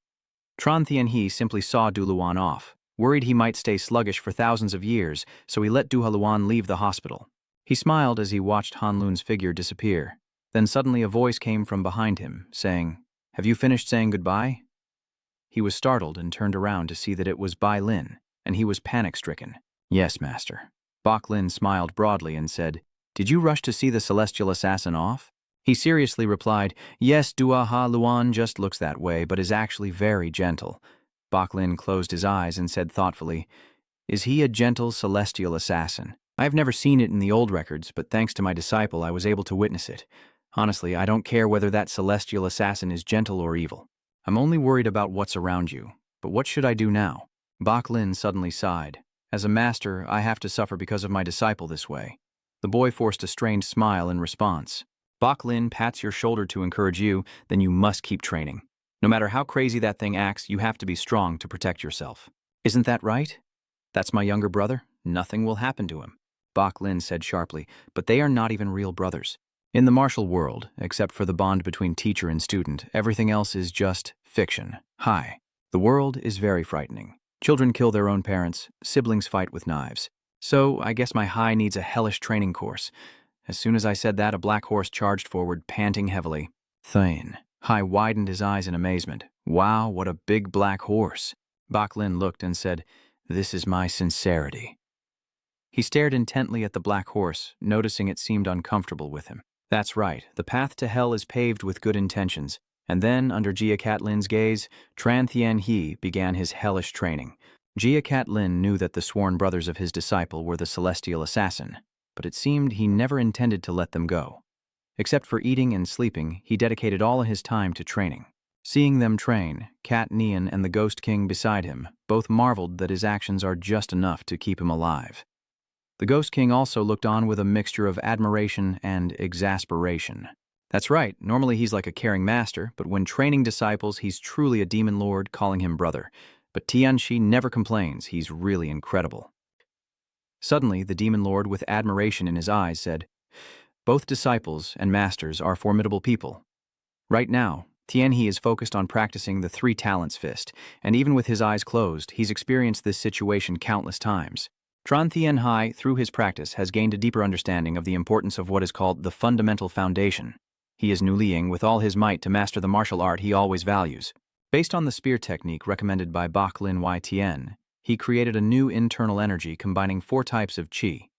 Tran Thien He simply saw Du Luan off, worried he might stay sluggish for thousands of years, so he let Du Haluan leave the hospital. He smiled as he watched Han Lun's figure disappear. Then suddenly a voice came from behind him, saying, "Have you finished saying goodbye?" He was startled and turned around to see that it was Bai Lin, and he was panic-stricken. "Yes, master." Bak Lin smiled broadly and said, "Did you rush to see the celestial assassin off?" He seriously replied, "Yes, Dua Ha Luan just looks that way, but is actually very gentle." Bak Lin closed his eyes and said thoughtfully, "Is he a gentle celestial assassin? I have never seen it in the old records, but thanks to my disciple I was able to witness it. Honestly, I don't care whether that celestial assassin is gentle or evil. I'm only worried about what's around you. But what should I do now?" Bak Lin suddenly sighed. "As a master, I have to suffer because of my disciple this way." The boy forced a strained smile in response. "Bak Lin pats your shoulder to encourage you, then you must keep training. No matter how crazy that thing acts, you have to be strong to protect yourself. Isn't that right? That's my younger brother. Nothing will happen to him." Bak Lin said sharply, "But they are not even real brothers. In the martial world, except for the bond between teacher and student, everything else is just fiction. Hi. The world is very frightening. Children kill their own parents, siblings fight with knives. So I guess my Hai needs a hellish training course." As soon as I said that, a black horse charged forward, panting heavily. Thane. Hai widened his eyes in amazement. "Wow, what a big black horse." Bak Lin looked and said, "This is my sincerity." He stared intently at the black horse, noticing it seemed uncomfortable with him. That's right, the path to hell is paved with good intentions. And then, under Jia Cat Lin's gaze, Tran Thien He began his hellish training. Jia Cat Lin knew that the sworn brothers of his disciple were the celestial assassin, but it seemed he never intended to let them go. Except for eating and sleeping, he dedicated all of his time to training. Seeing them train, Cat Nian and the Ghost King beside him both marveled that his actions are just enough to keep him alive. The Ghost King also looked on with a mixture of admiration and exasperation. That's right, normally he's like a caring master, but when training disciples, he's truly a demon lord, calling him brother. But Tianxi never complains, he's really incredible. Suddenly, the demon lord, with admiration in his eyes, said, "Both disciples and masters are formidable people. Right now, Tianhe is focused on practicing the three talents fist, and even with his eyes closed, he's experienced this situation countless times. Tran Thien Hai, through his practice, has gained a deeper understanding of the importance of what is called the fundamental foundation. He is Nuliing with all his might to master the martial art he always values. Based on the spear technique recommended by Bak Lin Y Tien, he created a new internal energy combining 4 types of qi: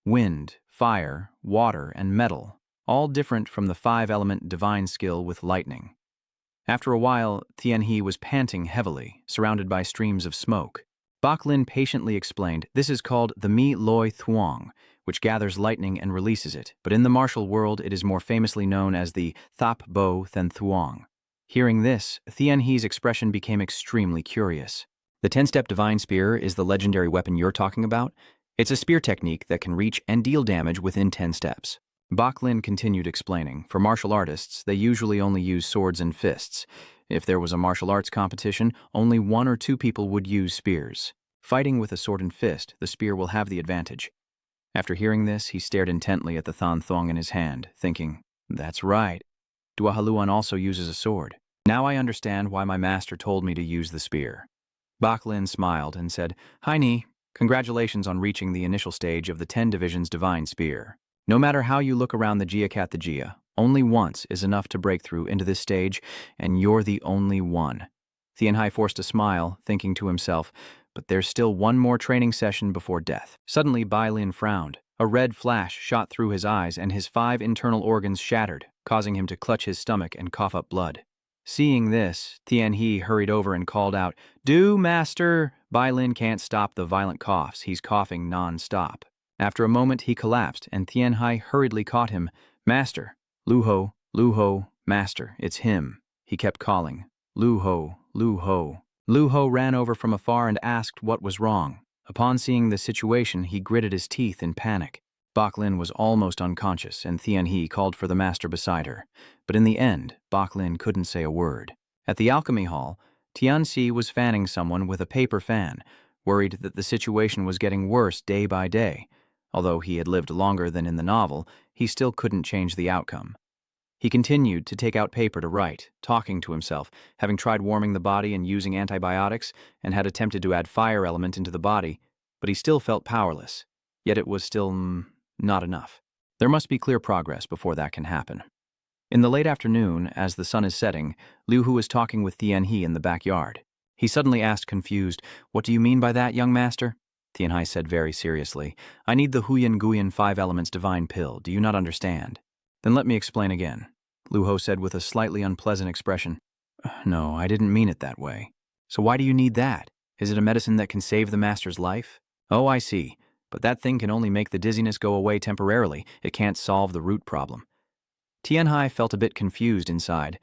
wind, fire, water, and metal, all different from the 5-element divine skill with lightning. After a while, Tianhe was panting heavily, surrounded by streams of smoke. Bak Lin patiently explained, "This is called the Mi Loi Thuong, which gathers lightning and releases it, but in the martial world it is more famously known as the Thap Bo Then Thuong." Hearing this, Tianhe's expression became extremely curious. "The 10-step divine spear is the legendary weapon you're talking about? It's a spear technique that can reach and deal damage within 10 steps. Bak Lin continued explaining, "For martial artists, they usually only use swords and fists. If there was a martial arts competition, only 1 or 2 people would use spears. Fighting with a sword and fist, the spear will have the advantage. After hearing this, he stared intently at the thong in his hand, thinking, that's right. Dua Haluan also uses a sword. Now I understand why my master told me to use the spear. Baklin smiled and said, Hi Ni, congratulations on reaching the initial stage of the 10 Divisions Divine Spear. No matter how you look around the Gia, only once is enough to break through into this stage, and you're the only one. Tianhai forced a smile, thinking to himself, but there's still one more training session before death. Suddenly, Bai Lin frowned. A red flash shot through his eyes and his 5 internal organs shattered, causing him to clutch his stomach and cough up blood. Seeing this, Tianhe hurried over and called out, Do, master! Bai Lin can't stop the violent coughs. He's coughing non-stop. After a moment, he collapsed, and Tianhai hurriedly caught him. Master! Luho, master, it's him. He kept calling. Luho. Luho ran over from afar and asked what was wrong. Upon seeing the situation, he gritted his teeth in panic. Baklin was almost unconscious, and Tianhe called for the master beside her. But in the end, Baklin couldn't say a word. At the alchemy hall, Tianxi was fanning someone with a paper fan, worried that the situation was getting worse day by day. Although he had lived longer than in the novel, he still couldn't change the outcome. He continued to take out paper to write, talking to himself, having tried warming the body and using antibiotics, and had attempted to add fire element into the body, but he still felt powerless. Yet it was still not enough. There must be clear progress before that can happen. In the late afternoon, as the sun is setting, Liu Hu is talking with Tianhe in the backyard. He suddenly asked, confused, What do you mean by that, young master? Tianhe said very seriously, I need the Huyan Guyan 5 Elements Divine Pill. Do you not understand? Then let me explain again. Liu Hu said with a slightly unpleasant expression. No, I didn't mean it that way. So why do you need that? Is it a medicine that can save the master's life? Oh, I see. But that thing can only make the dizziness go away temporarily. It can't solve the root problem. Tianhai felt a bit confused inside.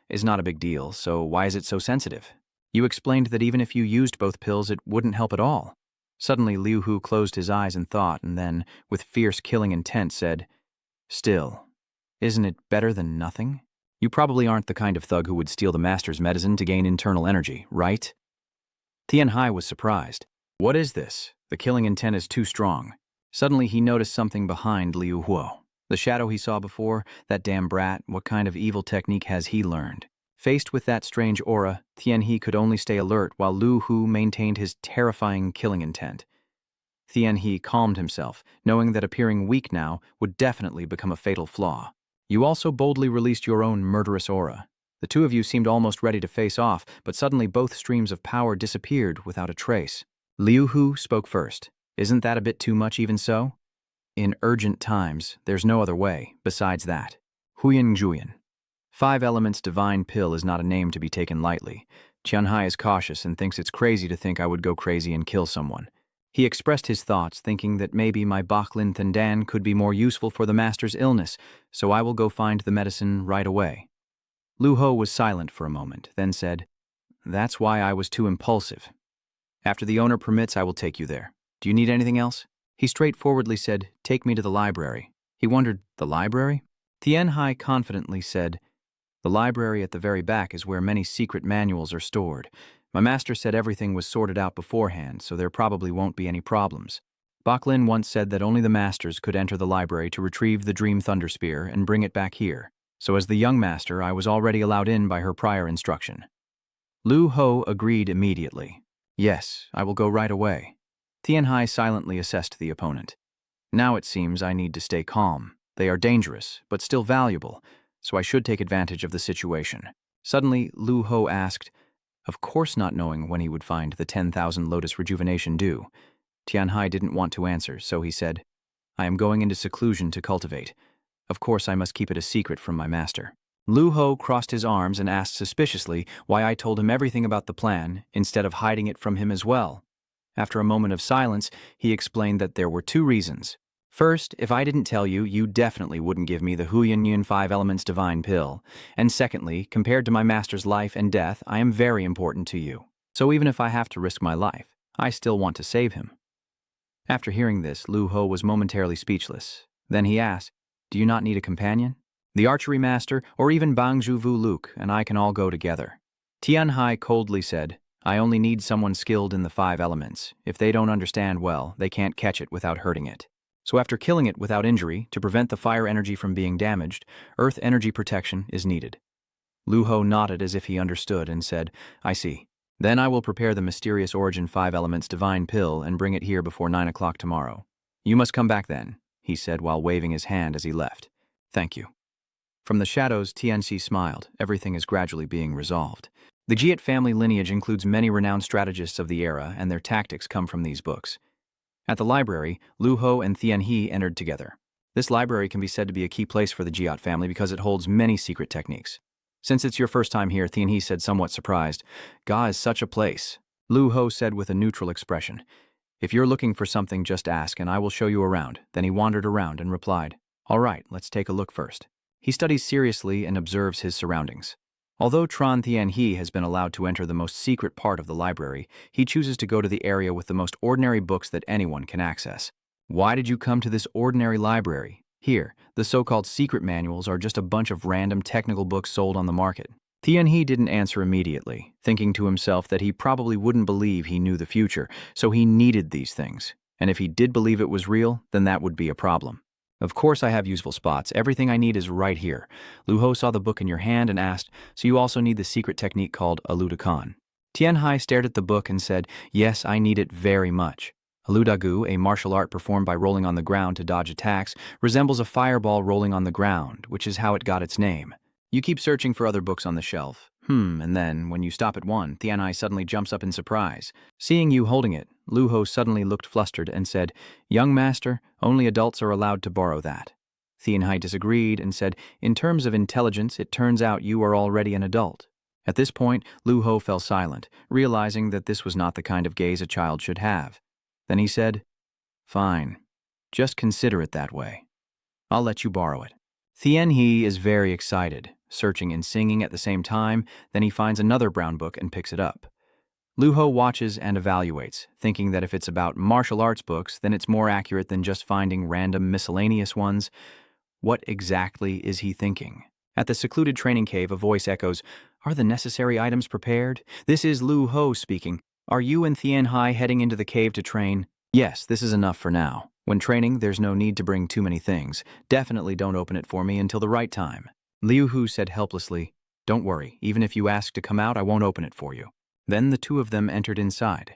It's not a big deal, so why is it so sensitive? You explained that even if you used both pills, it wouldn't help at all. Suddenly, Liu Hu closed his eyes in thought and then, with fierce killing intent, said, Still, isn't it better than nothing? You probably aren't the kind of thug who would steal the master's medicine to gain internal energy, right? Tianhai was surprised. What is this? The killing intent is too strong. Suddenly he noticed something behind Liu Huo. The shadow he saw before, that damn brat, what kind of evil technique has he learned? Faced with that strange aura, Tianhe could only stay alert while Liu Hu maintained his terrifying killing intent. Tianhe calmed himself, knowing that appearing weak now would definitely become a fatal flaw. You also boldly released your own murderous aura. The two of you seemed almost ready to face off, but suddenly both streams of power disappeared without a trace. Liu Hu spoke first. Isn't that a bit too much even so? In urgent times, there's no other way besides that. Huyan Juyan. 5 Elements Divine Pill is not a name to be taken lightly. Tianhai is cautious and thinks it's crazy to think I would go crazy and kill someone. He expressed his thoughts, thinking that maybe my Baklin Thandan could be more useful for the master's illness, so I will go find the medicine right away. Liu Ho was silent for a moment, then said, That's why I was too impulsive. After the owner permits, I will take you there. Do you need anything else? He straightforwardly said, Take me to the library. He wondered, the library? Tianhai confidently said, The library at the very back is where many secret manuals are stored. My master said everything was sorted out beforehand, so there probably won't be any problems. Baklin once said that only the masters could enter the library to retrieve the Dream Thunder Spear and bring it back here. So as the young master, I was already allowed in by her prior instruction. Liu Ho agreed immediately. Yes, I will go right away. Tianhai silently assessed the opponent. Now it seems I need to stay calm. They are dangerous, but still valuable, so I should take advantage of the situation. Suddenly, Liu Ho asked, of course not knowing when he would find the 10,000 Lotus Rejuvenation due. Tianhai didn't want to answer, so he said, I am going into seclusion to cultivate. Of course I must keep it a secret from my master. Liu Ho crossed his arms and asked suspiciously why I told him everything about the plan, instead of hiding it from him as well. After a moment of silence, he explained that there were 2 reasons. First, if I didn't tell you, you definitely wouldn't give me the Huyan Yun 5 Elements Divine Pill. And secondly, compared to my master's life and death, I am very important to you. So even if I have to risk my life, I still want to save him. After hearing this, Liu Ho was momentarily speechless. Then he asked, Do you not need a companion? The archery master, or even Bangzhu Vu Luke, and I can all go together. Tianhai coldly said, I only need someone skilled in the 5 elements. If they don't understand well, they can't catch it without hurting it. So after killing it without injury, to prevent the fire energy from being damaged, earth energy protection is needed. Lu Ho nodded as if he understood and said, I see. Then I will prepare the mysterious origin 5 elements divine pill and bring it here before 9 o'clock tomorrow. You must come back then, he said while waving his hand as he left. Thank you. From the shadows, Tianxi smiled. Everything is gradually being resolved. The Jiat family lineage includes many renowned strategists of the era, and their tactics come from these books. At the library, Lu Ho and Tianhe entered together. This library can be said to be a key place for the Jiat family because it holds many secret techniques. Since it's your first time here, Tianhe said somewhat surprised. Ga is such a place. Lu Ho said with a neutral expression. If you're looking for something, just ask and I will show you around. Then he wandered around and replied, All right, let's take a look first. He studies seriously and observes his surroundings. Although Tran Tianhe has been allowed to enter the most secret part of the library, he chooses to go to the area with the most ordinary books that anyone can access. Why did you come to this ordinary library? Here, the so-called secret manuals are just a bunch of random technical books sold on the market. Tianhe didn't answer immediately, thinking to himself that he probably wouldn't believe he knew the future, so he needed these things. And if he did believe it was real, then that would be a problem. Of course I have useful spots. Everything I need is right here. Lu Ho saw the book in your hand and asked, So you also need the secret technique called Aludakan? Tianhe stared at the book and said, Yes, I need it very much. Aludagu, a martial art performed by rolling on the ground to dodge attacks, resembles a fireball rolling on the ground, which is how it got its name. You keep searching for other books on the shelf. And then, when you stop at one, Tianhe suddenly jumps up in surprise. Seeing you holding it, Lu Ho suddenly looked flustered and said, Young master, only adults are allowed to borrow that. Tianhe disagreed and said, In terms of intelligence, it turns out you are already an adult. At this point, Lu Ho fell silent, realizing that this was not the kind of gaze a child should have. Then he said, Fine. Just consider it that way. I'll let you borrow it. Tianhe is very excited, searching and singing at the same time. Then he finds another brown book and picks it up. Lu Ho watches and evaluates, thinking that if it's about martial arts books, then it's more accurate than just finding random miscellaneous ones. What exactly is he thinking? At the secluded training cave, a voice echoes, Are the necessary items prepared? This is Lu Ho speaking. Are you and Tianhe heading into the cave to train? Yes, this is enough for now. When training, there's no need to bring too many things. Definitely don't open it for me until the right time. Liu Hu said helplessly, Don't worry, even if you ask to come out, I won't open it for you. Then the two of them entered inside.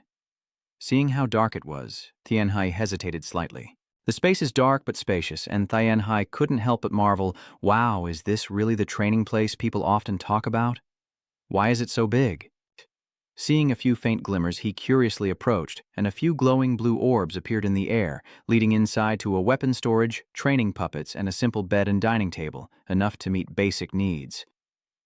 Seeing how dark it was, Tianhe hesitated slightly. The space is dark but spacious, and Tianhe couldn't help but marvel, Wow, is this really the training place people often talk about? Why is it so big? Seeing a few faint glimmers, he curiously approached, and a few glowing blue orbs appeared in the air, leading inside to a weapon storage, training puppets, and a simple bed and dining table, enough to meet basic needs.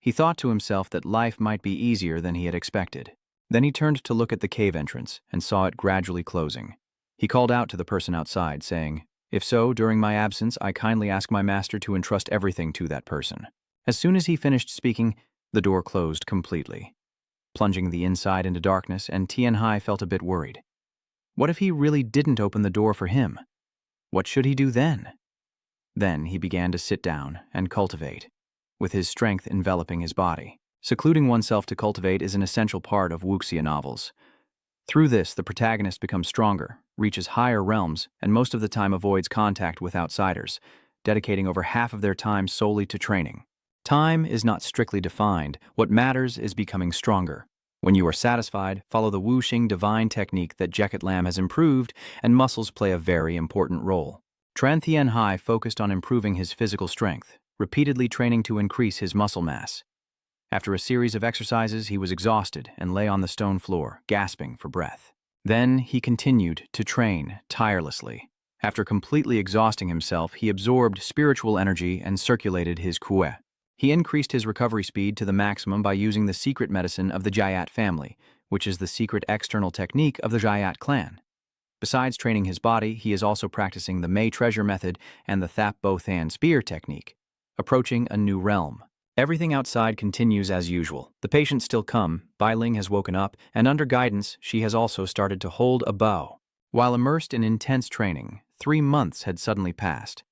He thought to himself that life might be easier than he had expected. Then he turned to look at the cave entrance and saw it gradually closing. He called out to the person outside, saying, If so, during my absence, I kindly ask my master to entrust everything to that person. As soon as he finished speaking, the door closed completely, plunging the inside into darkness, and Tianhe felt a bit worried. What if he really didn't open the door for him? What should he do then? Then he began to sit down and cultivate, with his strength enveloping his body. Secluding oneself to cultivate is an essential part of wuxia novels. Through this, the protagonist becomes stronger, reaches higher realms, and most of the time avoids contact with outsiders, dedicating over half of their time solely to training. Time is not strictly defined. What matters is becoming stronger. When you are satisfied, follow the Wuxing divine technique that Jeket Lam has improved, and muscles play a very important role. Tran Tianhe focused on improving his physical strength, repeatedly training to increase his muscle mass. After a series of exercises, he was exhausted and lay on the stone floor, gasping for breath. Then he continued to train tirelessly. After completely exhausting himself, he absorbed spiritual energy and circulated his kueh. He increased his recovery speed to the maximum by using the secret medicine of the Jiat family, which is the secret external technique of the Jiat clan. Besides training his body, he is also practicing the Mei treasure method and the Thap Bo Than spear technique, approaching a new realm. Everything outside continues as usual. The patients still come, Bai Ling has woken up, and under guidance, she has also started to hold a bow. While immersed in intense training, 3 months had suddenly passed.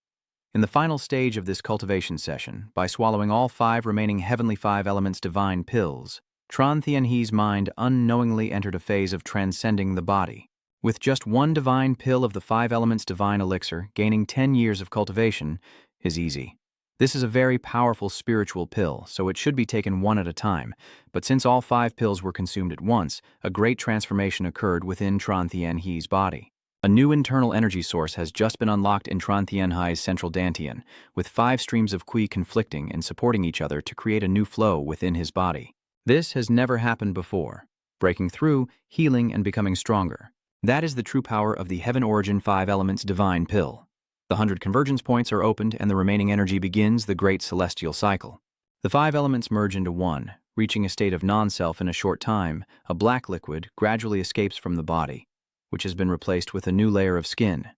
In the final stage of this cultivation session, by swallowing all 5 remaining Heavenly 5 Elements divine pills, Tran Tianhe's mind unknowingly entered a phase of transcending the body. With just one divine pill of the 5 elements divine elixir, gaining 10 years of cultivation is easy. This is a very powerful spiritual pill, so it should be taken one at a time, but since all 5 pills were consumed at once, a great transformation occurred within Tran Tien He's body. A new internal energy source has just been unlocked in Tran Tien He's central dantian, with 5 streams of qi conflicting and supporting each other to create a new flow within his body. This has never happened before, breaking through, healing, and becoming stronger. That is the true power of the Heaven Origin 5 Elements Divine Pill. The 100 convergence points are opened and the remaining energy begins the great celestial cycle. The 5 elements merge into one, reaching a state of non-self in a short time. A black liquid gradually escapes from the body, which has been replaced with a new layer of skin.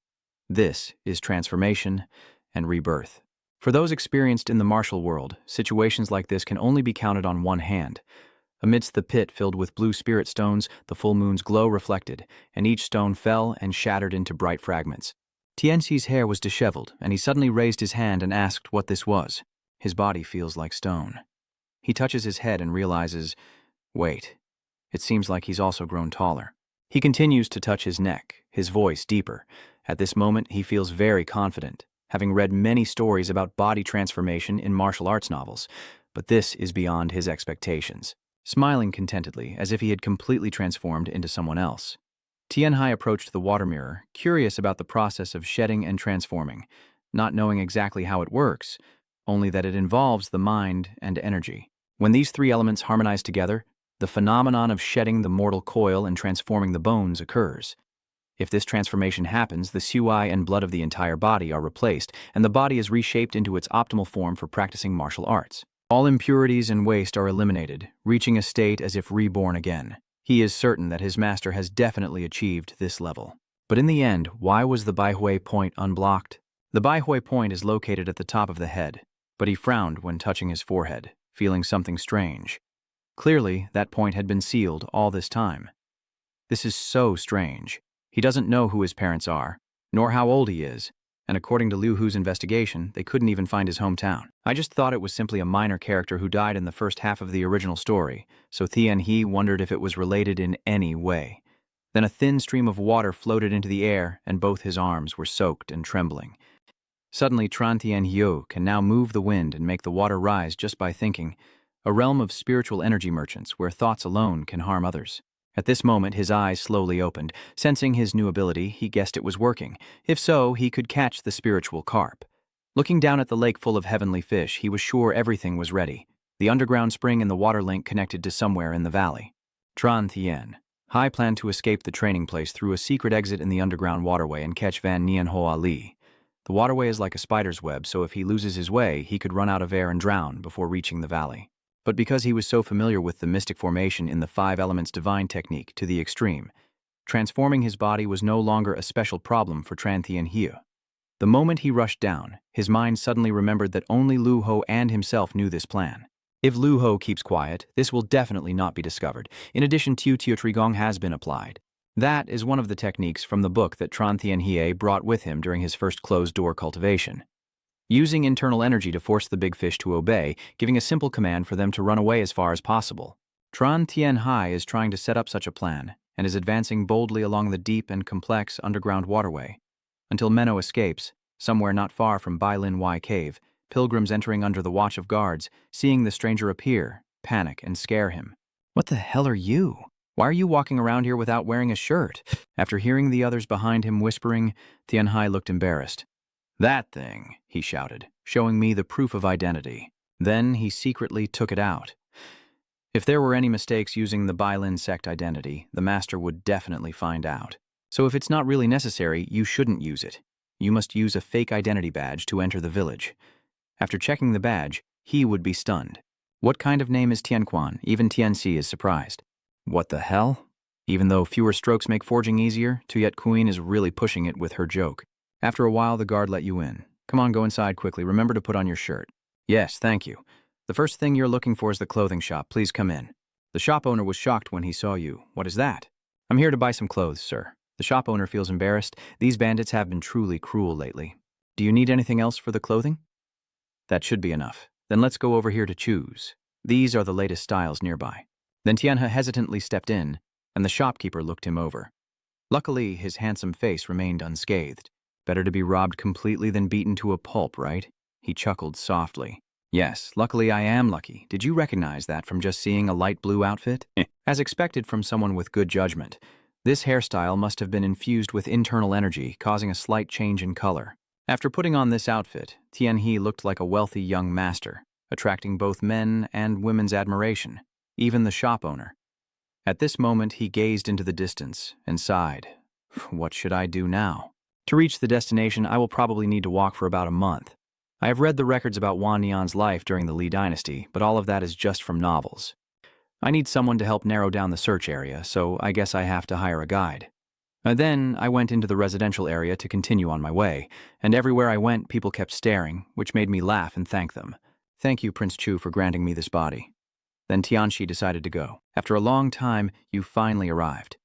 This is transformation and rebirth. For those experienced in the martial world, situations like this can only be counted on one hand. Amidst the pit filled with blue spirit stones, the full moon's glow reflected, and each stone fell and shattered into bright fragments. Tianxi's hair was disheveled, and he suddenly raised his hand and asked what this was. His body feels like stone. He touches his head and realizes, wait, it seems like he's also grown taller. He continues to touch his neck, his voice deeper. At this moment, he feels very confident, having read many stories about body transformation in martial arts novels, but this is beyond his expectations. Smiling contentedly, as if he had completely transformed into someone else, Tianhai approached the water mirror, curious about the process of shedding and transforming, not knowing exactly how it works, only that it involves the mind and energy. When these 3 elements harmonize together, the phenomenon of shedding the mortal coil and transforming the bones occurs. If this transformation happens, the sui and blood of the entire body are replaced, and the body is reshaped into its optimal form for practicing martial arts. All impurities and waste are eliminated, reaching a state as if reborn again. He is certain that his master has definitely achieved this level. But in the end, why was the Baihui point unblocked? The Baihui point is located at the top of the head, but he frowned when touching his forehead, feeling something strange. Clearly, that point had been sealed all this time. This is so strange. He doesn't know who his parents are, nor how old he is, and according to Liu Hu's investigation, they couldn't even find his hometown. I just thought it was simply a minor character who died in the first half of the original story, so Tian He wondered if it was related in any way. Then a thin stream of water floated into the air, and both his arms were soaked and trembling. Suddenly, Tran Tien Hiu can now move the wind and make the water rise just by thinking, a realm of spiritual energy merchants where thoughts alone can harm others. At this moment, his eyes slowly opened. Sensing his new ability, he guessed it was working. If so, he could catch the spiritual carp. Looking down at the lake full of heavenly fish, he was sure everything was ready. The underground spring and the water link connected to somewhere in the valley. Tran Tien Hai planned to escape the training place through a secret exit in the underground waterway and catch Van Nien Hoa Li. The waterway is like a spider's web, so if he loses his way, he could run out of air and drown before reaching the valley. But because he was so familiar with the mystic formation in the 5 elements divine technique to the extreme, transforming his body was no longer a special problem for Tran Tien Hiu. The moment he rushed down, his mind suddenly remembered that only Lu Ho and himself knew this plan. If Lu Ho keeps quiet, this will definitely not be discovered. In addition, Tiu Tiu Trigong has been applied. That is one of the techniques from the book that Tran Tien Hie brought with him during his first closed-door cultivation. Using internal energy to force the big fish to obey, giving a simple command for them to run away as far as possible. Tran Tien Hai is trying to set up such a plan, and is advancing boldly along the deep and complex underground waterway, until Menno escapes, somewhere not far from Bai Lin Wai Cave, pilgrims entering under the watch of guards, seeing the stranger appear, panic and scare him. "What the hell are you? Why are you walking around here without wearing a shirt?" After hearing the others behind him whispering, Tien Hai looked embarrassed. "That thing," he shouted, showing me the proof of identity. Then he secretly took it out. If there were any mistakes using the Bailin sect identity, the master would definitely find out. So if it's not really necessary, you shouldn't use it. You must use a fake identity badge to enter the village. After checking the badge, he would be stunned. What kind of name is Tianquan? Even Tianxi is surprised. What the hell? Even though fewer strokes make forging easier, Tuyet Queen is really pushing it with her joke. After a while, the guard let you in. "Come on, go inside quickly. Remember to put on your shirt." "Yes, thank you. The first thing you're looking for is the clothing shop. Please come in." The shop owner was shocked when he saw you. "What is that?" "I'm here to buy some clothes, sir." The shop owner feels embarrassed. These bandits have been truly cruel lately. "Do you need anything else for the clothing?" "That should be enough. Then let's go over here to choose. These are the latest styles nearby." Then Tianhe hesitantly stepped in, and the shopkeeper looked him over. Luckily, his handsome face remained unscathed. Better to be robbed completely than beaten to a pulp, right? He chuckled softly. Yes, luckily I am lucky. Did you recognize that from just seeing a light blue outfit? As expected from someone with good judgment. This hairstyle must have been infused with internal energy, causing a slight change in color. After putting on this outfit, Tianhe looked like a wealthy young master, attracting both men and women's admiration, even the shop owner. At this moment, he gazed into the distance and sighed. What should I do now? To reach the destination, I will probably need to walk for about a month. I have read the records about Wan Nian's life during the Li Dynasty, but all of that is just from novels. I need someone to help narrow down the search area, so I guess I have to hire a guide. Then I went into the residential area to continue on my way, and everywhere I went, people kept staring, which made me laugh and thank them. Thank you, Prince Chu, for granting me this body. Then Tianshi decided to go. After a long time, you finally arrived.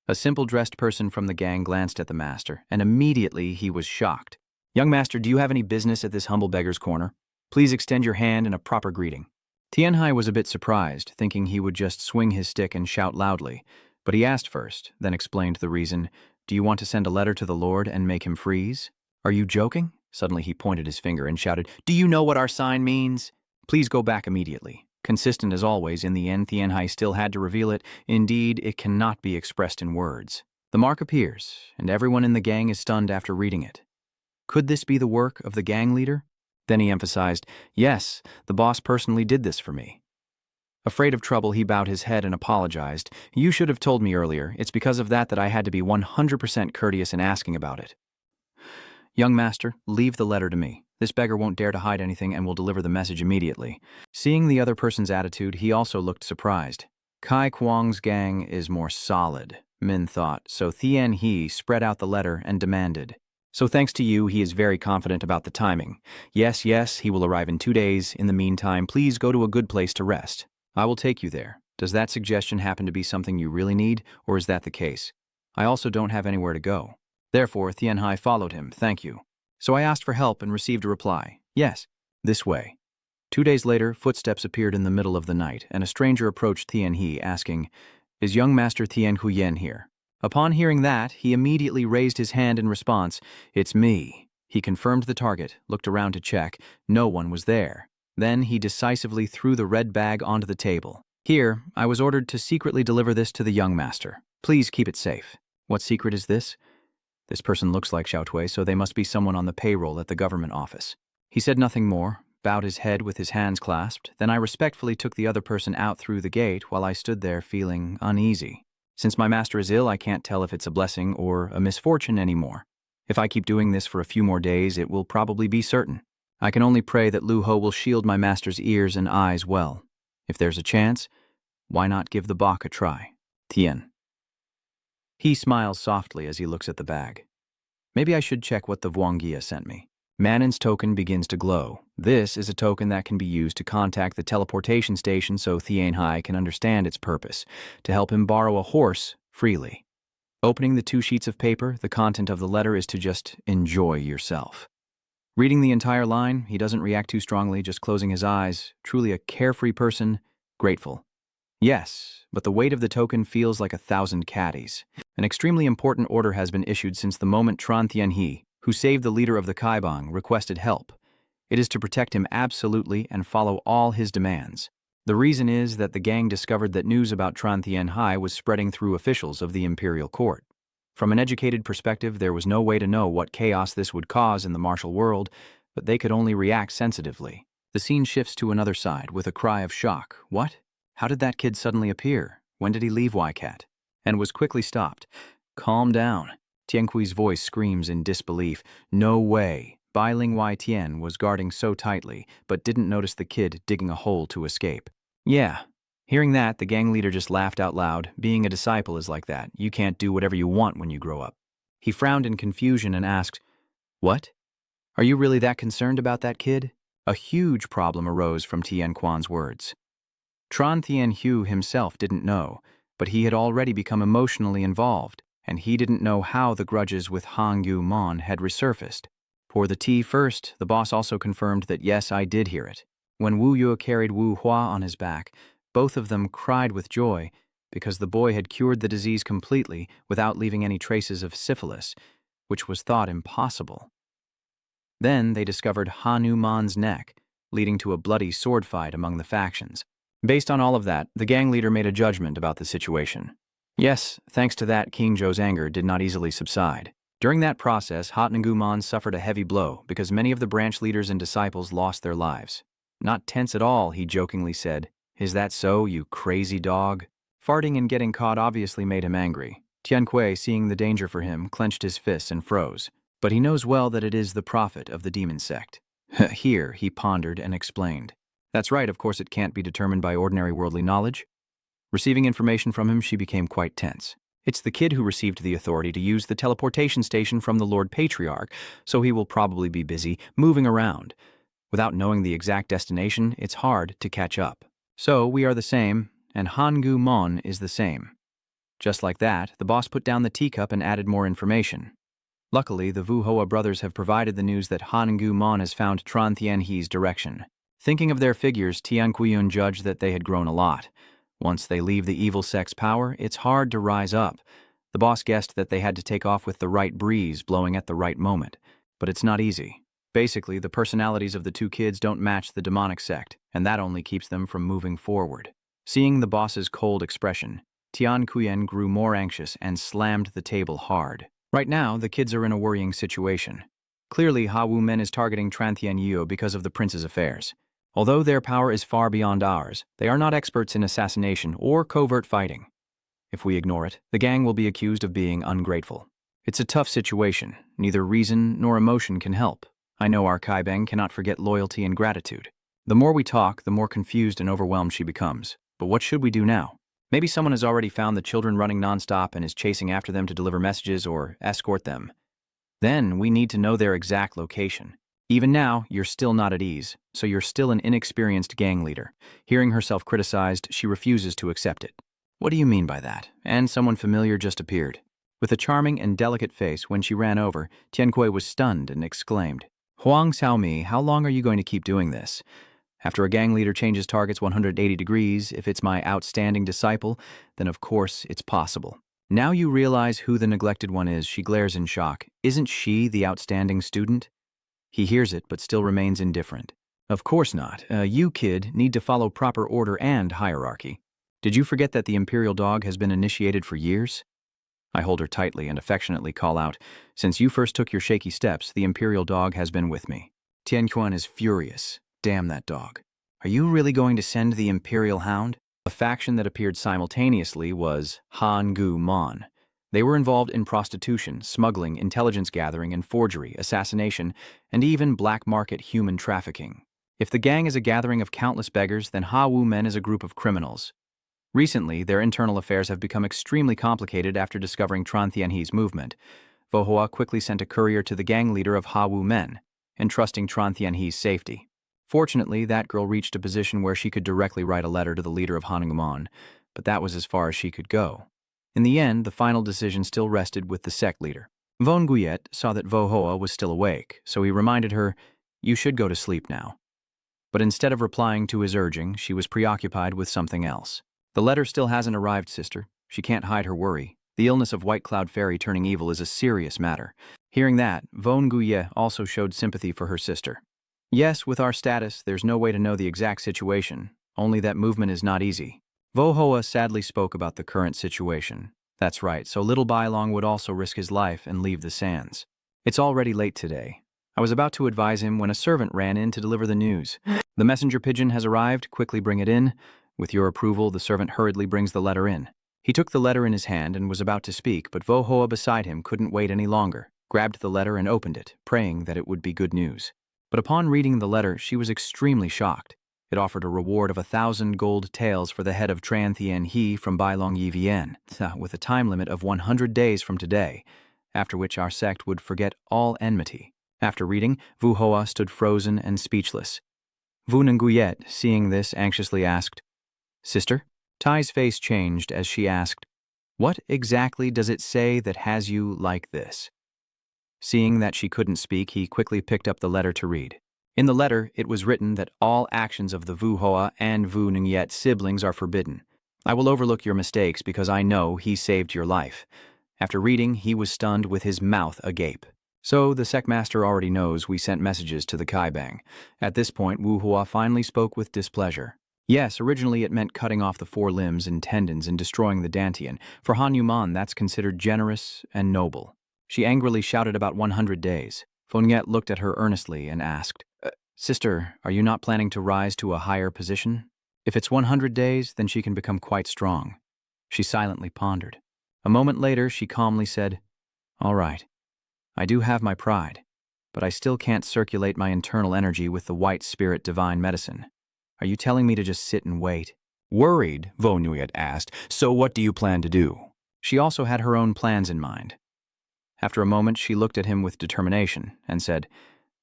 A simple-dressed person from the gang glanced at the master, and immediately he was shocked. Young master, do you have any business at this humble beggar's corner? Please extend your hand in a proper greeting. Tianhai was a bit surprised, thinking he would just swing his stick and shout loudly. But he asked first, then explained the reason. Do you want to send a letter to the Lord and make him freeze? Are you joking? Suddenly he pointed his finger and shouted, Do you know what our sign means? Please go back immediately. Consistent as always, in the end, Tianhai still had to reveal it. Indeed, it cannot be expressed in words. The mark appears, and everyone in the gang is stunned after reading it. Could this be the work of the gang leader? Then he emphasized, Yes, the boss personally did this for me. Afraid of trouble, he bowed his head and apologized. You should have told me earlier. It's because of that I had to be 100% courteous in asking about it. Young master, leave the letter to me. This beggar won't dare to hide anything and will deliver the message immediately. Seeing the other person's attitude, he also looked surprised. Kai Kuang's gang is more solid, Min thought, so Thien He spread out the letter and demanded. So thanks to you, he is very confident about the timing. Yes, he will arrive in 2 days. In the meantime, please go to a good place to rest. I will take you there. Does that suggestion happen to be something you really need, or is that the case? I also don't have anywhere to go. Therefore, Tianhai followed him, thank you. So I asked for help and received a reply. Yes, this way. 2 days later, footsteps appeared in the middle of the night, and a stranger approached Tianhe, asking, Is young master Tian Huyen here? Upon hearing that, he immediately raised his hand in response. It's me. He confirmed the target, looked around to check. No one was there. Then he decisively threw the red bag onto the table. Here, I was ordered to secretly deliver this to the young master. Please keep it safe. What secret is this? This person looks like Xiaotui, so they must be someone on the payroll at the government office. He said nothing more, bowed his head with his hands clasped. Then I respectfully took the other person out through the gate while I stood there feeling uneasy. Since my master is ill, I can't tell if it's a blessing or a misfortune anymore. If I keep doing this for a few more days, it will probably be certain. I can only pray that Lu Ho will shield my master's ears and eyes well. If there's a chance, why not give the Bach a try? Tien. He smiles softly as he looks at the bag. Maybe I should check what the Vuangia sent me. Manin's token begins to glow. This is a token that can be used to contact the teleportation station so Tianhai can understand its purpose, to help him borrow a horse freely. Opening the 2 sheets of paper, the content of the letter is to just enjoy yourself. Reading the entire line, he doesn't react too strongly, just closing his eyes. Truly a carefree person, grateful. Yes, but the weight of the token feels like 1,000 caddies. An extremely important order has been issued since the moment Tran Tianhe, who saved the leader of the Kaibang, requested help. It is to protect him absolutely and follow all his demands. The reason is that the gang discovered that news about Tran Tianhai was spreading through officials of the imperial court. From an educated perspective, there was no way to know what chaos this would cause in the martial world, but they could only react sensitively. The scene shifts to another side with a cry of shock. What? How did that kid suddenly appear? When did he leave Weicat? And was quickly stopped. Calm down. Tianqui's voice screams in disbelief. No way. Bai Ling Wai Tian was guarding so tightly, but didn't notice the kid digging a hole to escape. Yeah. Hearing that, the gang leader just laughed out loud. Being a disciple is like that. You can't do whatever you want when you grow up. He frowned in confusion and asked, What? Are you really that concerned about that kid? A huge problem arose from Tian Quan's words. Tran Thien Hu himself didn't know, but he had already become emotionally involved, and he didn't know how the grudges with Hang Yu Mon had resurfaced. Pour the tea first, the boss also confirmed that yes, I did hear it. When Wu Yue carried Wu Hua on his back, both of them cried with joy. because the boy had cured the disease completely without leaving any traces of syphilis, which was thought impossible. Then they discovered Hanuman's neck, leading to a bloody sword fight among the factions. Based on all of that, the gang leader made a judgment about the situation. Yes, thanks to that, King Joe's anger did not easily subside. During that process, Hanuman suffered a heavy blow because many of the branch leaders and disciples lost their lives. Not tense at all, he jokingly said. Is that so, you crazy dog? Farting and getting caught obviously made him angry. Tianque, seeing the danger for him, clenched his fists and froze. But he knows well that it is the prophet of the demon sect. Here, he pondered and explained. That's right, of course it can't be determined by ordinary worldly knowledge. Receiving information from him, she became quite tense. It's the kid who received the authority to use the teleportation station from the Lord Patriarch, so he will probably be busy moving around. Without knowing the exact destination, it's hard to catch up. So we are the same, and Hangu Mon is the same. Just like that, the boss put down the teacup and added more information. Luckily, the Vu Hoa brothers have provided the news that Hangu Mon has found Tran Thien He's direction. Thinking of their figures, Tian Quiyun judged that they had grown a lot. Once they leave the evil sect's power, it's hard to rise up. The boss guessed that they had to take off with the right breeze blowing at the right moment. But it's not easy. Basically, the personalities of the two kids don't match the demonic sect, and that only keeps them from moving forward. Seeing the boss's cold expression, Tian Quyen grew more anxious and slammed the table hard. Right now, the kids are in a worrying situation. Clearly, Ha Wu Men is targeting Tran Thien Yeo because of the prince's affairs. Although their power is far beyond ours, they are not experts in assassination or covert fighting. If we ignore it, the gang will be accused of being ungrateful. It's a tough situation. Neither reason nor emotion can help. I know our Kaibeng cannot forget loyalty and gratitude. The more we talk, the more confused and overwhelmed she becomes. But what should we do now? Maybe someone has already found the children running nonstop and is chasing after them to deliver messages or escort them. Then we need to know their exact location. Even now, you're still not at ease, so you're still an inexperienced gang leader. Hearing herself criticized, she refuses to accept it. What do you mean by that? And someone familiar just appeared. With a charming and delicate face, when she ran over, Tianque was stunned and exclaimed, Huang Xiaomi, how long are you going to keep doing this? After a gang leader changes targets 180 degrees, if it's my outstanding disciple, then of course it's possible. Now you realize who the neglected one is, she glares in shock. Isn't she the outstanding student? He hears it, but still remains indifferent. Of course not. You, kid, need to follow proper order and hierarchy. Did you forget that the imperial dog has been initiated for years? I hold her tightly and affectionately call out, since you first took your shaky steps, the imperial dog has been with me. Tianquan is furious. Damn that dog. Are you really going to send the imperial hound? A faction that appeared simultaneously was Han Gu Mon. They were involved in prostitution, smuggling, intelligence gathering, and forgery, assassination, and even black market human trafficking. If the gang is a gathering of countless beggars, then Ha Wu Men is a group of criminals. Recently, their internal affairs have become extremely complicated after discovering Tran Thien He's movement. Vohoa quickly sent a courier to the gang leader of Ha Wu Men, entrusting Tran Thien He's safety. Fortunately, that girl reached a position where she could directly write a letter to the leader of Hanungumon, but that was as far as she could go. In the end, the final decision still rested with the sect leader. Von Guyet saw that Vohoa was still awake, so he reminded her, "You should go to sleep now." But instead of replying to his urging, she was preoccupied with something else. "The letter still hasn't arrived, sister." She can't hide her worry. The illness of White Cloud Fairy turning evil is a serious matter. Hearing that, Von Guyet also showed sympathy for her sister. "Yes, with our status, there's no way to know the exact situation, only that movement is not easy." Vohoa sadly spoke about the current situation. That's right, so little Bailong would also risk his life and leave the sands. It's already late today. I was about to advise him when a servant ran in to deliver the news. "The messenger pigeon has arrived, quickly bring it in." With your approval, the servant hurriedly brings the letter in. He took the letter in his hand and was about to speak, but Vohoa beside him couldn't wait any longer, grabbed the letter and opened it, praying that it would be good news. But upon reading the letter, she was extremely shocked. It offered a reward of 1,000 gold taels for the head of Tran Thien He from Bailong Yi Vien, with a time limit of 100 days from today, after which our sect would forget all enmity. After reading, Vu Hoa stood frozen and speechless. Vu Nguyet, seeing this, anxiously asked, "Sister?" Tai's face changed as she asked, "What exactly does it say that has you like this?" Seeing that she couldn't speak, he quickly picked up the letter to read. In the letter, it was written that all actions of the Vu Hoa and Vu Nguyet siblings are forbidden. I will overlook your mistakes because I know he saved your life. After reading, he was stunned with his mouth agape. So the Secmaster already knows we sent messages to the Kaibang. At this point, Wu Hua finally spoke with displeasure. Yes, originally it meant cutting off the 4 limbs and tendons and destroying the Dantian. For Han Yuman, that's considered generous and noble. She angrily shouted about 100 days. Fonyet looked at her earnestly and asked, Sister, are you not planning to rise to a higher position? If it's 100 days, then she can become quite strong. She silently pondered. A moment later, she calmly said, All right. I do have my pride, but I still can't circulate my internal energy with the white spirit divine medicine. Are you telling me to just sit and wait? Worried, Vonuyet asked, So what do you plan to do? She also had her own plans in mind. After a moment, she looked at him with determination and said,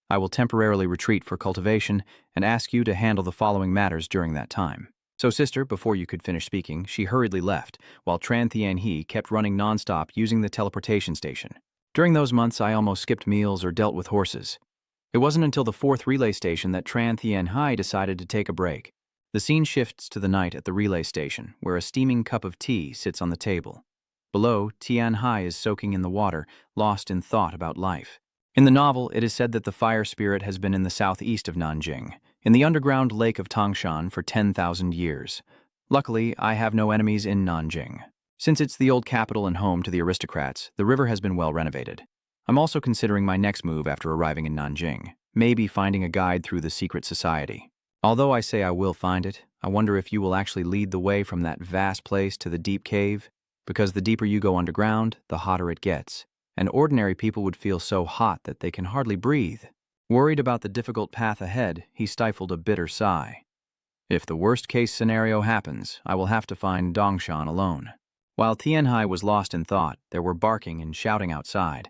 I will temporarily retreat for cultivation and ask you to handle the following matters during that time. So, sister, before you could finish speaking, she hurriedly left, while Tran Thien He kept running nonstop using the teleportation station. During those months, I almost skipped meals or dealt with horses. It wasn't until the 4th relay station that Tran Thien Hai decided to take a break. The scene shifts to the night at the relay station, where a steaming cup of tea sits on the table. Below, Tian Hai is soaking in the water, lost in thought about life. In the novel, it is said that the fire spirit has been in the southeast of Nanjing, in the underground lake of Tangshan for 10,000 years. Luckily, I have no enemies in Nanjing. Since it's the old capital and home to the aristocrats, the river has been well renovated. I'm also considering my next move after arriving in Nanjing, maybe finding a guide through the secret society. Although I say I will find it, I wonder if you will actually lead the way from that vast place to the deep cave, because the deeper you go underground, the hotter it gets, and ordinary people would feel so hot that they can hardly breathe. Worried about the difficult path ahead, he stifled a bitter sigh. If the worst-case scenario happens, I will have to find Dongshan alone. While Tianhai was lost in thought, there were barking and shouting outside.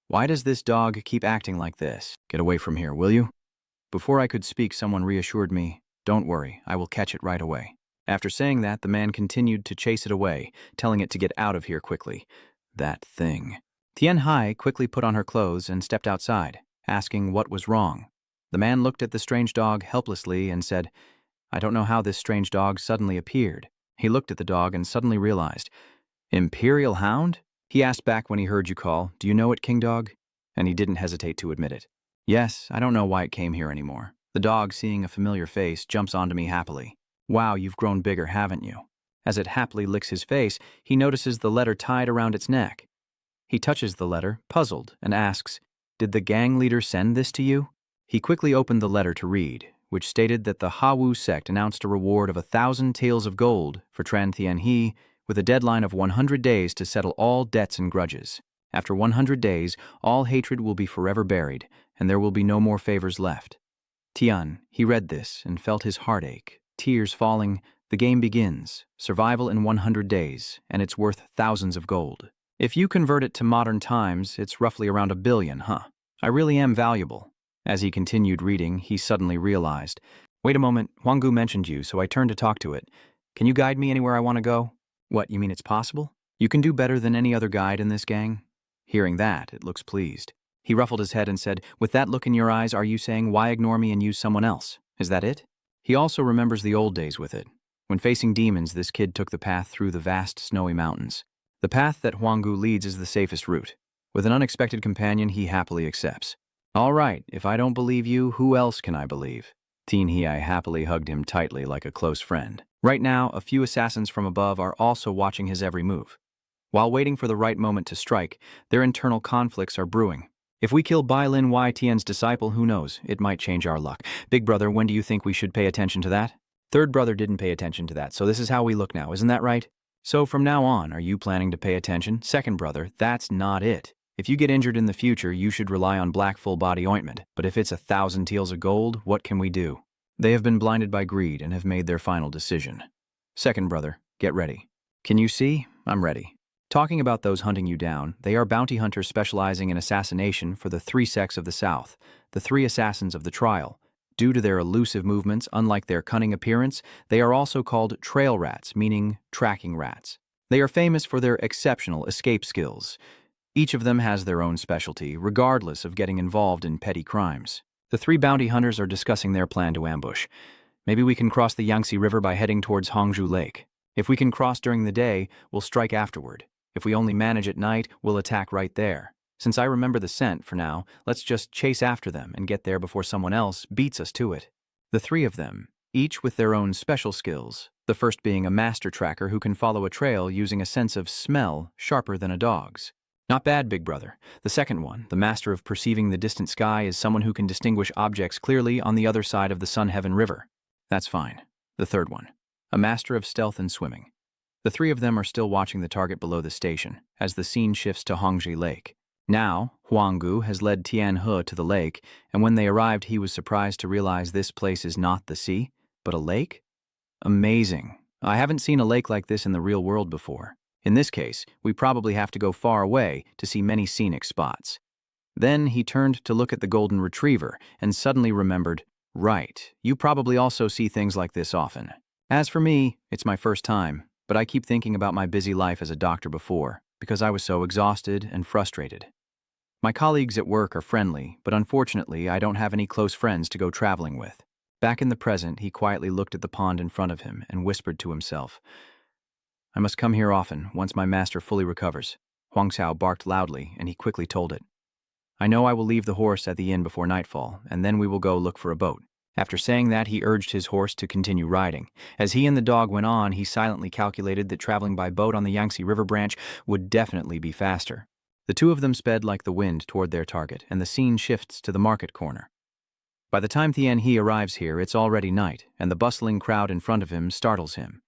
Why does this dog keep acting like this? Get away from here, will you? Before I could speak, someone reassured me, Don't worry, I will catch it right away. After saying that, the man continued to chase it away, telling it to get out of here quickly. That thing. Tianhai quickly put on her clothes and stepped outside, asking what was wrong. The man looked at the strange dog helplessly and said, I don't know how this strange dog suddenly appeared. He looked at the dog and suddenly realized, Imperial Hound? He asked back when he heard you call, Do you know it, King Dog? And he didn't hesitate to admit it. Yes, I don't know why it came here anymore. The dog, seeing a familiar face, jumps onto me happily. Wow, you've grown bigger, haven't you? As it happily licks his face, he notices the letter tied around its neck. He touches the letter, puzzled, and asks, Did the gang leader send this to you? He quickly opened the letter to read, which stated that the Hawu sect announced a reward of 1,000 taels of gold for Tran Thien He, with a deadline of 100 days to settle all debts and grudges. After 100 days, all hatred will be forever buried, and there will be no more favors left. Tian, he read this and felt his heart ache, tears falling. The game begins, survival in 100 days, and it's worth thousands of gold. If you convert it to modern times, it's roughly around 1 billion, huh? I really am valuable. As he continued reading, he suddenly realized, Wait a moment, Huanggu mentioned you, so I turned to talk to it. Can you guide me anywhere I want to go? What, you mean it's possible? You can do better than any other guide in this gang? Hearing that, it looks pleased. He ruffled his head and said, With that look in your eyes, are you saying why ignore me and use someone else? Is that it? He also remembers the old days with it. When facing demons, this kid took the path through the vast snowy mountains. The path that Huanggu leads is the safest route. With an unexpected companion, he happily accepts. All right, if I don't believe you, who else can I believe? Teen He happily hugged him tightly like a close friend. Right now, a few assassins from above are also watching his every move. While waiting for the right moment to strike, their internal conflicts are brewing. If we kill Bai Lin Y Tian's disciple, who knows? It might change our luck. Big brother, when do you think we should pay attention to that? Third brother didn't pay attention to that, so this is how we look now, isn't that right? So from now on, are you planning to pay attention? Second brother, that's not it. If you get injured in the future, you should rely on black full-body ointment. But if it's 1,000 taels of gold, what can we do? They have been blinded by greed and have made their final decision. Second brother, get ready. Can you see? I'm ready. Talking about those hunting you down, they are bounty hunters specializing in assassination for the 3 sects of the South, the 3 assassins of the trial. Due to their elusive movements, unlike their cunning appearance, they are also called trail rats, meaning tracking rats. They are famous for their exceptional escape skills. Each of them has their own specialty, regardless of getting involved in petty crimes. The 3 bounty hunters are discussing their plan to ambush. Maybe we can cross the Yangtze River by heading towards Hongzhou Lake. If we can cross during the day, we'll strike afterward. If we only manage at night, we'll attack right there. Since I remember the scent for now, let's just chase after them and get there before someone else beats us to it. The three of them, each with their own special skills, the first being a master tracker who can follow a trail using a sense of smell sharper than a dog's. Not bad, big brother. The second one, the master of perceiving the distant sky, is someone who can distinguish objects clearly on the other side of the Sun-Heaven River. That's fine. The third one, a master of stealth and swimming. The three of them are still watching the target below the station, as the scene shifts to Hongji Lake. Now, Huanggu has led Tian He to the lake, and when they arrived he was surprised to realize this place is not the sea, but a lake? Amazing. I haven't seen a lake like this in the real world before. In this case, we probably have to go far away to see many scenic spots. Then he turned to look at the golden retriever and suddenly remembered, right, you probably also see things like this often. As for me, it's my first time, but I keep thinking about my busy life as a doctor before, because I was so exhausted and frustrated. My colleagues at work are friendly, but unfortunately I don't have any close friends to go traveling with. Back in the present, he quietly looked at the pond in front of him and whispered to himself, I must come here often, once my master fully recovers. Huang Xiao barked loudly, and he quickly told it. I know I will leave the horse at the inn before nightfall, and then we will go look for a boat. After saying that, he urged his horse to continue riding. As he and the dog went on, he silently calculated that traveling by boat on the Yangtze River branch would definitely be faster. The two of them sped like the wind toward their target, and the scene shifts to the market corner. By the time Tian He arrives here, it's already night, and the bustling crowd in front of him startles him.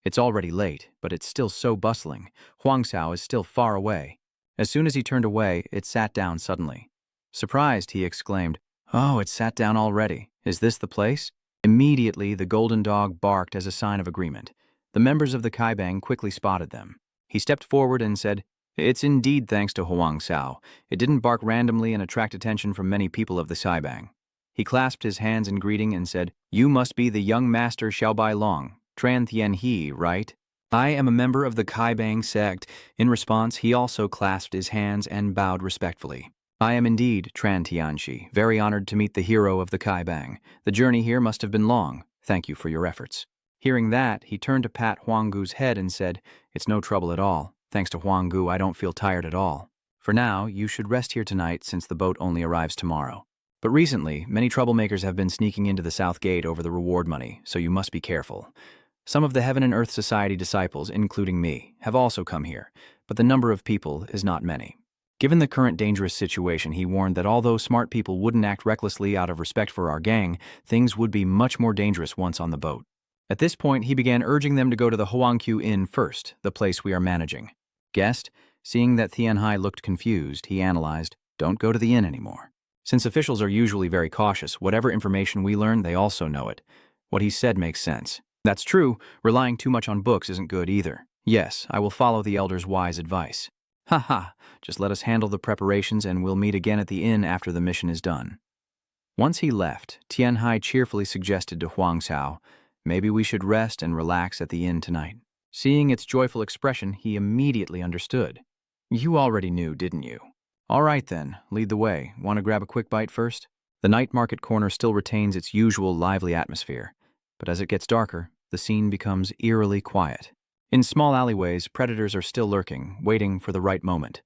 It's already late, but it's still so bustling. Huang Xiao is still far away. As soon as he turned away, it sat down suddenly. Surprised, he exclaimed, Oh, it sat down already. Is this the place? Immediately, the golden dog barked as a sign of agreement. The members of the Kaibang quickly spotted them. He stepped forward and said, It's indeed thanks to Huang Xiao. It didn't bark randomly and attract attention from many people of the Kaibang. He clasped his hands in greeting and said, You must be the young master Xiaobai Long. Tran Tian He, right? I am a member of the Kaibang sect. In response, he also clasped his hands and bowed respectfully. I am indeed Tran Tianxi, very honored to meet the hero of the Kaibang. The journey here must have been long. Thank you for your efforts. Hearing that, he turned to pat Huanggu's head and said, It's no trouble at all. Thanks to Huanggu, I don't feel tired at all. For now, you should rest here tonight since the boat only arrives tomorrow. But recently, many troublemakers have been sneaking into the South Gate over the reward money, so you must be careful. Some of the Heaven and Earth Society disciples, including me, have also come here, but the number of people is not many. Given the current dangerous situation, he warned that although smart people wouldn't act recklessly out of respect for our gang, things would be much more dangerous once on the boat. At this point, he began urging them to go to the Huangqiu Inn first, the place we are managing. Guest, seeing that Tian Hai looked confused, he analyzed, Don't go to the inn anymore. Since officials are usually very cautious, whatever information we learn, they also know it. What he said makes sense. That's true, relying too much on books isn't good either. Yes, I will follow the elder's wise advice. Ha, just let us handle the preparations and we'll meet again at the inn after the mission is done. Once he left, Tian Hai cheerfully suggested to Huang Xiao, maybe we should rest and relax at the inn tonight. Seeing its joyful expression, he immediately understood. You already knew, didn't you? All right then, lead the way. Want to grab a quick bite first? The night market corner still retains its usual lively atmosphere, but as it gets darker, the scene becomes eerily quiet. In small alleyways, predators are still lurking, waiting for the right moment.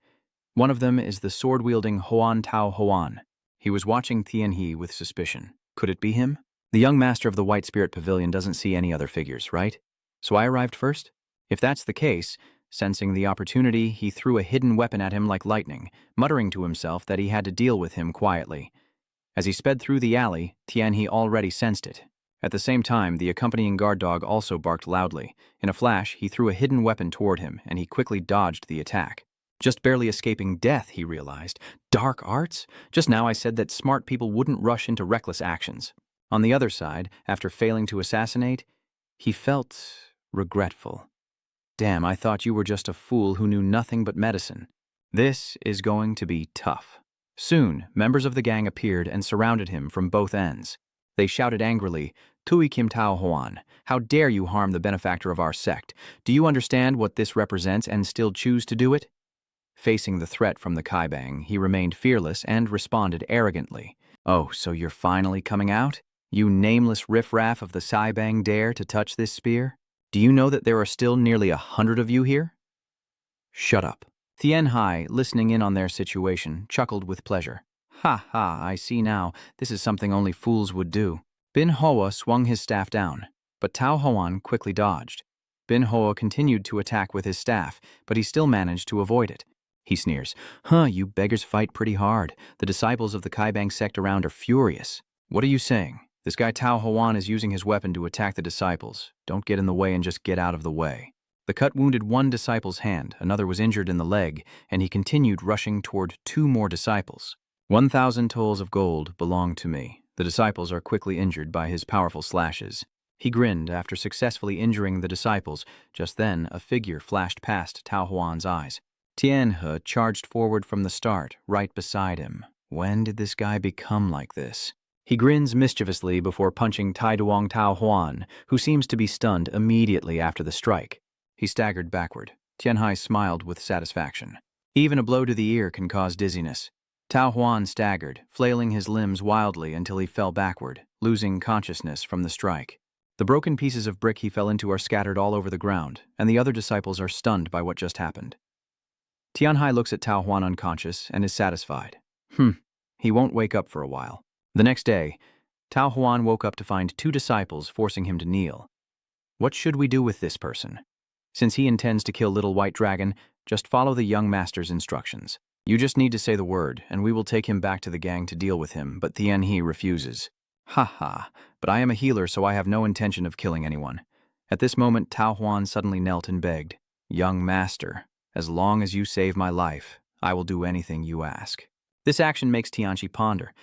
One of them is the sword-wielding Huan Tao Huan. He was watching Tian He with suspicion. Could it be him? The young master of the White Spirit Pavilion doesn't see any other figures, right? So I arrived first? If that's the case, sensing the opportunity, he threw a hidden weapon at him like lightning, muttering to himself that he had to deal with him quietly. As he sped through the alley, Tian He already sensed it. At the same time, the accompanying guard dog also barked loudly. In a flash, he threw a hidden weapon toward him, and he quickly dodged the attack. Just barely escaping death, he realized. Dark arts? Just now I said that smart people wouldn't rush into reckless actions. On the other side, after failing to assassinate, he felt regretful. Damn, I thought you were just a fool who knew nothing but medicine. This is going to be tough. Soon, members of the gang appeared and surrounded him from both ends. They shouted angrily, Tui Kim Tao Huan, how dare you harm the benefactor of our sect? Do you understand what this represents and still choose to do it? Facing the threat from the Kaibang, he remained fearless and responded arrogantly. Oh, so you're finally coming out? You nameless riffraff of the Kaibang dare to touch this spear? Do you know that there are still nearly 100 of you here? Shut up. Tien Hai, listening in on their situation, chuckled with pleasure. Ha ha, I see now. This is something only fools would do. Bin Hoa swung his staff down, but Tao Hoan quickly dodged. Bin Hoa continued to attack with his staff, but he still managed to avoid it. He sneers, You beggars fight pretty hard. The disciples of the Kaibang sect around are furious. What are you saying? This guy Tao Hoan is using his weapon to attack the disciples. Don't get in the way and just get out of the way. The cut wounded one disciple's hand, another was injured in the leg, and he continued rushing toward 2 more disciples. 1,000 tolls of gold belong to me. The disciples are quickly injured by his powerful slashes. He grinned after successfully injuring the disciples. Just then, a figure flashed past Tao Huan's eyes. Tien He charged forward from the start, right beside him. When did this guy become like this? He grins mischievously before punching Tai Duong Tao Huan, who seems to be stunned immediately after the strike. He staggered backward. Tien Hai smiled with satisfaction. Even a blow to the ear can cause dizziness. Tao Huan staggered, flailing his limbs wildly until he fell backward, losing consciousness from the strike. The broken pieces of brick he fell into are scattered all over the ground, and the other disciples are stunned by what just happened. Tien Hai looks at Tao Huan unconscious and is satisfied. He won't wake up for a while. The next day, Tao Huan woke up to find 2 disciples forcing him to kneel. What should we do with this person? Since he intends to kill Little White Dragon, just follow the young master's instructions. You just need to say the word, and we will take him back to the gang to deal with him, but Tien He refuses. Ha ha, but I am a healer, so I have no intention of killing anyone. At this moment, Tao Huan suddenly knelt and begged, Young master, as long as you save my life, I will do anything you ask. This action makes Tianchi ponder.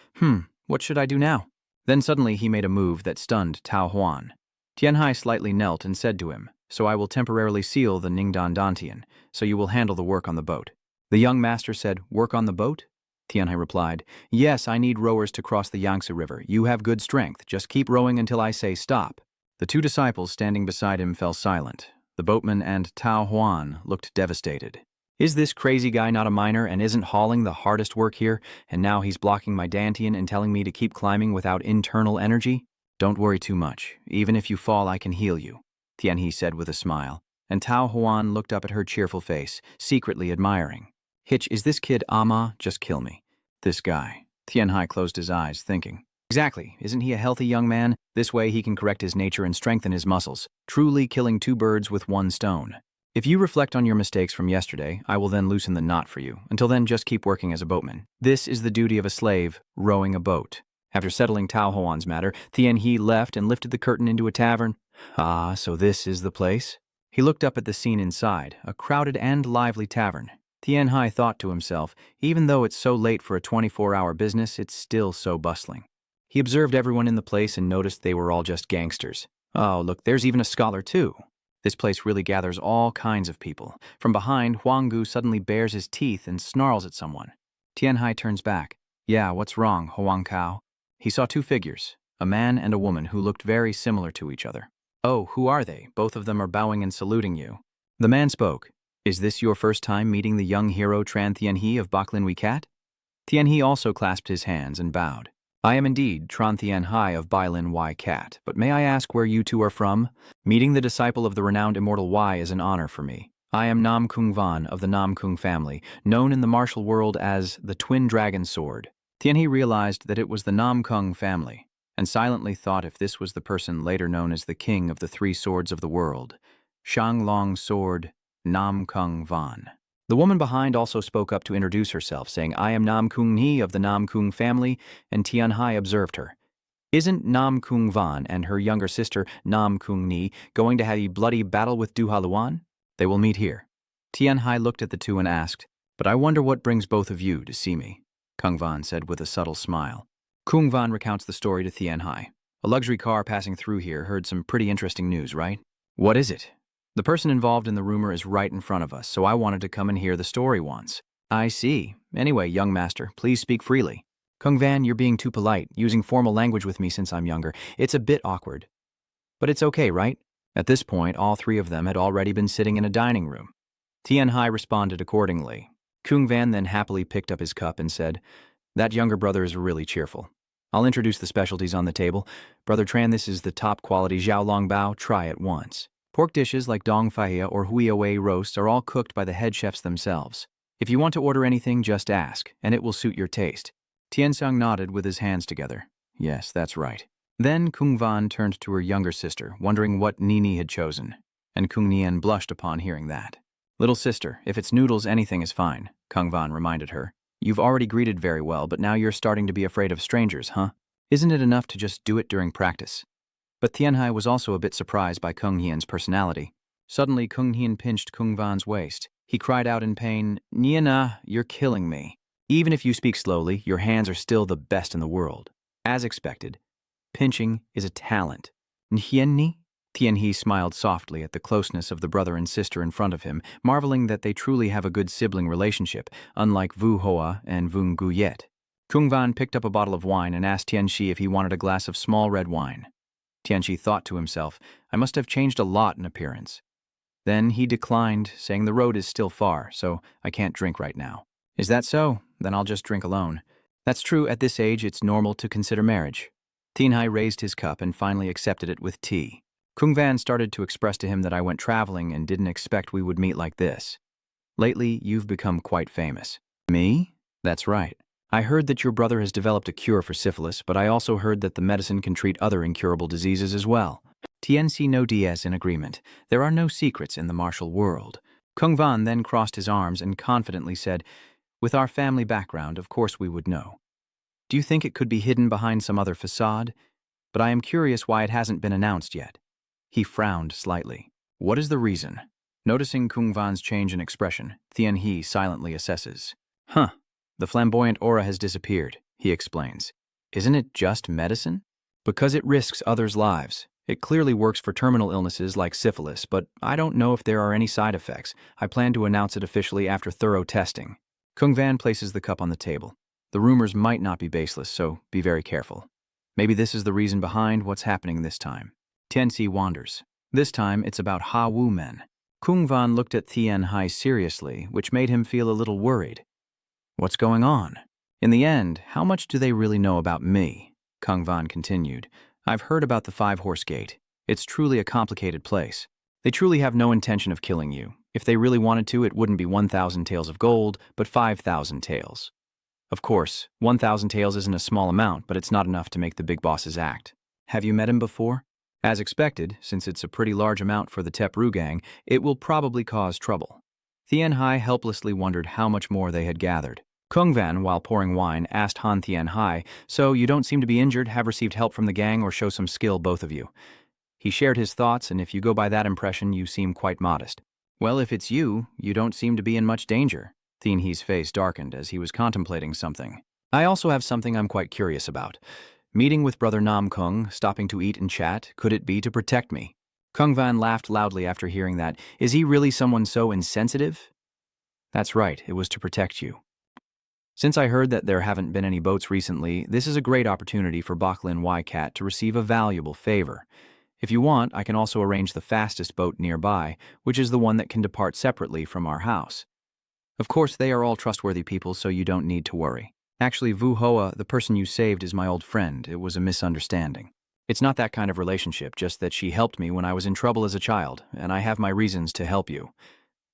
What should I do now? Then suddenly he made a move that stunned Tao Huan. Tien Hai slightly knelt and said to him, So I will temporarily seal the Ningdan Dantian, so you will handle the work on the boat. The young master said, Work on the boat? Tien Hai replied, Yes, I need rowers to cross the Yangtze River. You have good strength. Just keep rowing until I say stop. The 2 disciples standing beside him fell silent. The boatman and Tao Huan looked devastated. Is this crazy guy not a miner and isn't hauling the hardest work here, and now he's blocking my dantian and telling me to keep climbing without internal energy? Don't worry too much. Even if you fall, I can heal you, Tien He said with a smile, and Tao Huan looked up at her cheerful face, secretly admiring. Hitch, is this kid Ama? Just kill me. This guy. Tien Hai closed his eyes, thinking. Exactly. Isn't he a healthy young man? This way he can correct his nature and strengthen his muscles, truly killing 2 birds with 1 stone. If you reflect on your mistakes from yesterday, I will then loosen the knot for you. Until then, just keep working as a boatman. This is the duty of a slave, rowing a boat. After settling Tao Huan's matter, Tien He left and lifted the curtain into a tavern. Ah, so this is the place? He looked up at the scene inside, a crowded and lively tavern. Tien Hai thought to himself, even though it's so late for a 24-hour business, it's still so bustling. He observed everyone in the place and noticed they were all just gangsters. Oh, look, there's even a scholar too. This place really gathers all kinds of people. From behind, Huang Gu suddenly bares his teeth and snarls at someone. Tien Hai turns back. Yeah, what's wrong, Huang Kao? He saw 2 figures, a man and a woman who looked very similar to each other. Oh, who are they? Both of them are bowing and saluting you. The man spoke. Is this your first time meeting the young hero Tran Tien He of Baklin Wee Cat? Tien He also clasped his hands and bowed. I am indeed Tran Tien Hai of Bailin Y Cat, but may I ask where you 2 are from? Meeting the disciple of the renowned immortal Y is an honor for me. I am Nam Kung Van of the Nam Kung family, known in the martial world as the Twin Dragon Sword. Tien He realized that it was the Nam Kung family, and silently thought if this was the person later known as the King of the 3 Swords of the world, Shang Long Sword, Nam Kung Van. The woman behind also spoke up to introduce herself, saying, I am Nam Kung Ni of the Nam Kung family, and Tien Hai observed her. Isn't Nam Kung Van and her younger sister, Nam Kung Ni, going to have a bloody battle with Du Haluan? They will meet here. Tien Hai looked at the 2 and asked, But I wonder what brings both of you to see me, Kung Van said with a subtle smile. Kung Van recounts the story to Tien Hai. A luxury car passing through here heard some pretty interesting news, right? What is it? The person involved in the rumor is right in front of us, so I wanted to come and hear the story once. I see. Anyway, young master, please speak freely. Kung Van, you're being too polite, using formal language with me since I'm younger. It's a bit awkward. But it's okay, right? At this point, all 3 of them had already been sitting in a dining room. Tien Hai responded accordingly. Kung Van then happily picked up his cup and said, That younger brother is really cheerful. I'll introduce the specialties on the table. Brother Tran, this is the top quality Xiaolong Bao. Try it once. Pork dishes like dong phaya or hui wei roasts are all cooked by the head chefs themselves. If you want to order anything, just ask, and it will suit your taste. Tianxiang nodded with his hands together. Yes, that's right. Then Kung Van turned to her younger sister, wondering what Nini had chosen, and Kung Nian blushed upon hearing that. Little sister, if it's noodles, anything is fine, Kung Van reminded her. You've already greeted very well, but now you're starting to be afraid of strangers, huh? Isn't it enough to just do it during practice? But Tianhai was also a bit surprised by Kung Hian's personality. Suddenly, Kung Hian pinched Kung Van's waist. He cried out in pain, Niana, you're killing me. Even if you speak slowly, your hands are still the best in the world. As expected, pinching is a talent. Nhienni? Tianhe smiled softly at the closeness of the brother and sister in front of him, marveling that they truly have a good sibling relationship, unlike Vu Hoa and Vung Guyet. Kung Van picked up a bottle of wine and asked Tianxi if he wanted a glass of small red wine. Tianxi thought to himself, I must have changed a lot in appearance. Then he declined, saying the road is still far, so I can't drink right now. Is that so? Then I'll just drink alone. That's true, at this age it's normal to consider marriage. Tianhai raised his cup and finally accepted it with tea. Kung Van started to express to him that I went traveling and didn't expect we would meet like this. Lately, you've become quite famous. Me? That's right. I heard that your brother has developed a cure for syphilis, but I also heard that the medicine can treat other incurable diseases as well. Tianxi no Diaz in agreement. There are no secrets in the martial world. Kung Van then crossed his arms and confidently said, with our family background, of course we would know. Do you think it could be hidden behind some other facade? But I am curious why it hasn't been announced yet. He frowned slightly. What is the reason? Noticing Kung Van's change in expression, Tianhe silently assesses. The flamboyant aura has disappeared, he explains. Isn't it just medicine? Because it risks others' lives. It clearly works for terminal illnesses like syphilis, but I don't know if there are any side effects. I plan to announce it officially after thorough testing. Kung Van places the cup on the table. The rumors might not be baseless, so be very careful. Maybe this is the reason behind what's happening this time. Tianxi wanders. This time, it's about Ha Wu men. Kung Van looked at Tianhai seriously, which made him feel a little worried. What's going on? In the end, how much do they really know about me? Kung Van continued. I've heard about the Five-Horse Gate. It's truly a complicated place. They truly have no intention of killing you. If they really wanted to, it wouldn't be 1,000 taels of gold, but 5,000 taels. Of course, 1,000 taels isn't a small amount, but it's not enough to make the big bosses act. Have you met him before? As expected, since it's a pretty large amount for the Tepru gang, it will probably cause trouble. Tianhai helplessly wondered how much more they had gathered. Kung Van, while pouring wine, asked Han Tianhai, so you don't seem to be injured, have received help from the gang, or show some skill, both of you. He shared his thoughts, and if you go by that impression, you seem quite modest. Well, if it's you, you don't seem to be in much danger. Tianhe's face darkened as he was contemplating something. I also have something I'm quite curious about. Meeting with Brother Nam Kung, stopping to eat and chat, could it be to protect me? Kung Van laughed loudly after hearing that. Is he really someone so insensitive? That's right, it was to protect you. Since I heard that there haven't been any boats recently, this is a great opportunity for Baklin Y-Cat to receive a valuable favor. If you want, I can also arrange the fastest boat nearby, which is the one that can depart separately from our house. Of course, they are all trustworthy people, so you don't need to worry. Actually, Vu Hoa, the person you saved, is my old friend. It was a misunderstanding. It's not that kind of relationship, just that she helped me when I was in trouble as a child, and I have my reasons to help you.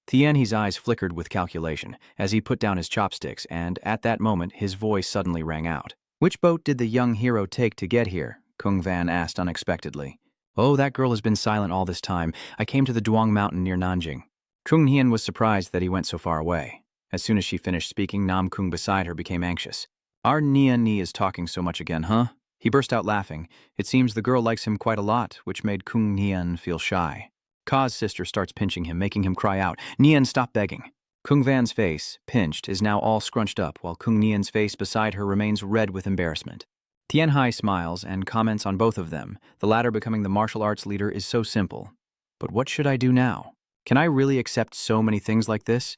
Tianhe's eyes flickered with calculation as he put down his chopsticks, and at that moment his voice suddenly rang out. Which boat did the young hero take to get here? Kung Van asked unexpectedly. Oh, that girl has been silent all this time. I came to the Duong Mountain near Nanjing. Kung Hian was surprised that he went so far away. As soon as she finished speaking, Nam Kung beside her became anxious. Our Ni is talking so much again, huh? He burst out laughing. It seems the girl likes him quite a lot, which made Kung Nian feel shy. Ka's sister starts pinching him, making him cry out, Nian, stop begging. Kung Van's face, pinched, is now all scrunched up, while Kung Nian's face beside her remains red with embarrassment. Tianhai smiles and comments on both of them. The latter becoming the martial arts leader is so simple. But what should I do now? Can I really accept so many things like this?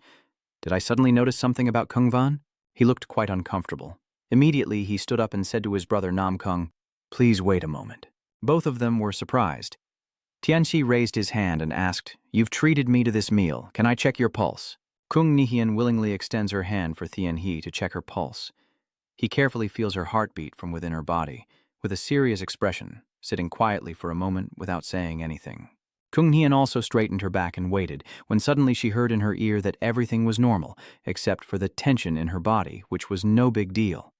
Did I suddenly notice something about Kung Van? He looked quite uncomfortable. Immediately, he stood up and said to his brother Nam Kung, Please wait a moment. Both of them were surprised. Tianxi raised his hand and asked, You've treated me to this meal. Can I check your pulse? Kung Nihian willingly extends her hand for Tianhe to check her pulse. He carefully feels her heartbeat from within her body, with a serious expression, sitting quietly for a moment without saying anything. Kung Nian also straightened her back and waited, when suddenly she heard in her ear that everything was normal, except for the tension in her body, which was no big deal.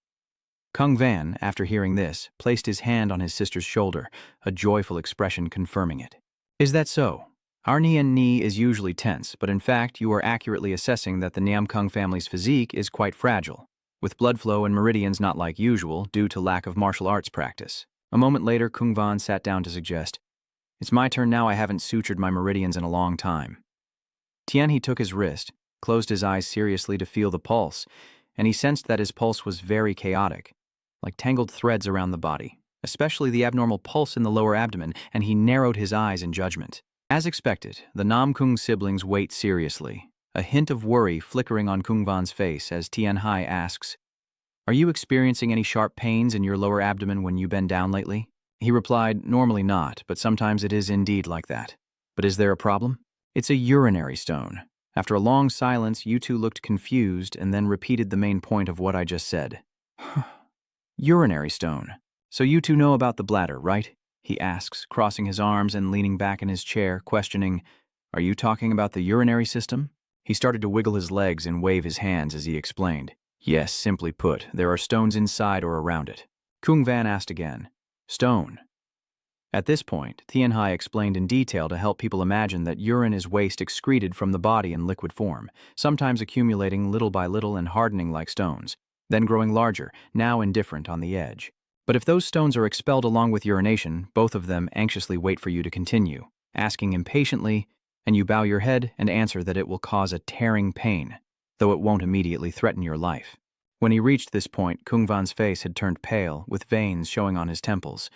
Kung Van, after hearing this, placed his hand on his sister's shoulder, a joyful expression confirming it. Is that so? Our Nian Ni is usually tense, but in fact you are accurately assessing that the Niam Kung family's physique is quite fragile, with blood flow and meridians not like usual due to lack of martial arts practice. A moment later, Kung Van sat down to suggest, "It's my turn now. I haven't sutured my meridians in a long time." Tianhe took his wrist, closed his eyes seriously to feel the pulse, and he sensed that his pulse was very chaotic, like tangled threads around the body, especially the abnormal pulse in the lower abdomen, and he narrowed his eyes in judgment. As expected, the Nam Kung siblings wait seriously, a hint of worry flickering on Kung Van's face as Tianhe asks, "Are you experiencing any sharp pains in your lower abdomen when you bend down lately?" He replied, "Normally not, but sometimes it is indeed like that. But is there a problem?" "It's a urinary stone." After a long silence, you two looked confused and then repeated the main point of what I just said. Urinary stone. So you two know about the bladder, right? He asks, crossing his arms and leaning back in his chair, questioning, "Are you talking about the urinary system?" He started to wiggle his legs and wave his hands as he explained. "Yes, simply put, there are stones inside or around it." Kung Van asked again, "Stone?" At this point, Tianhe explained in detail to help people imagine that urine is waste excreted from the body in liquid form, sometimes accumulating little by little and hardening like stones, then growing larger, now indifferent on the edge. But if those stones are expelled along with urination, both of them anxiously wait for you to continue, asking impatiently, and you bow your head and answer that it will cause a tearing pain, though it won't immediately threaten your life. When he reached this point, Kung Van's face had turned pale, with veins showing on his temples.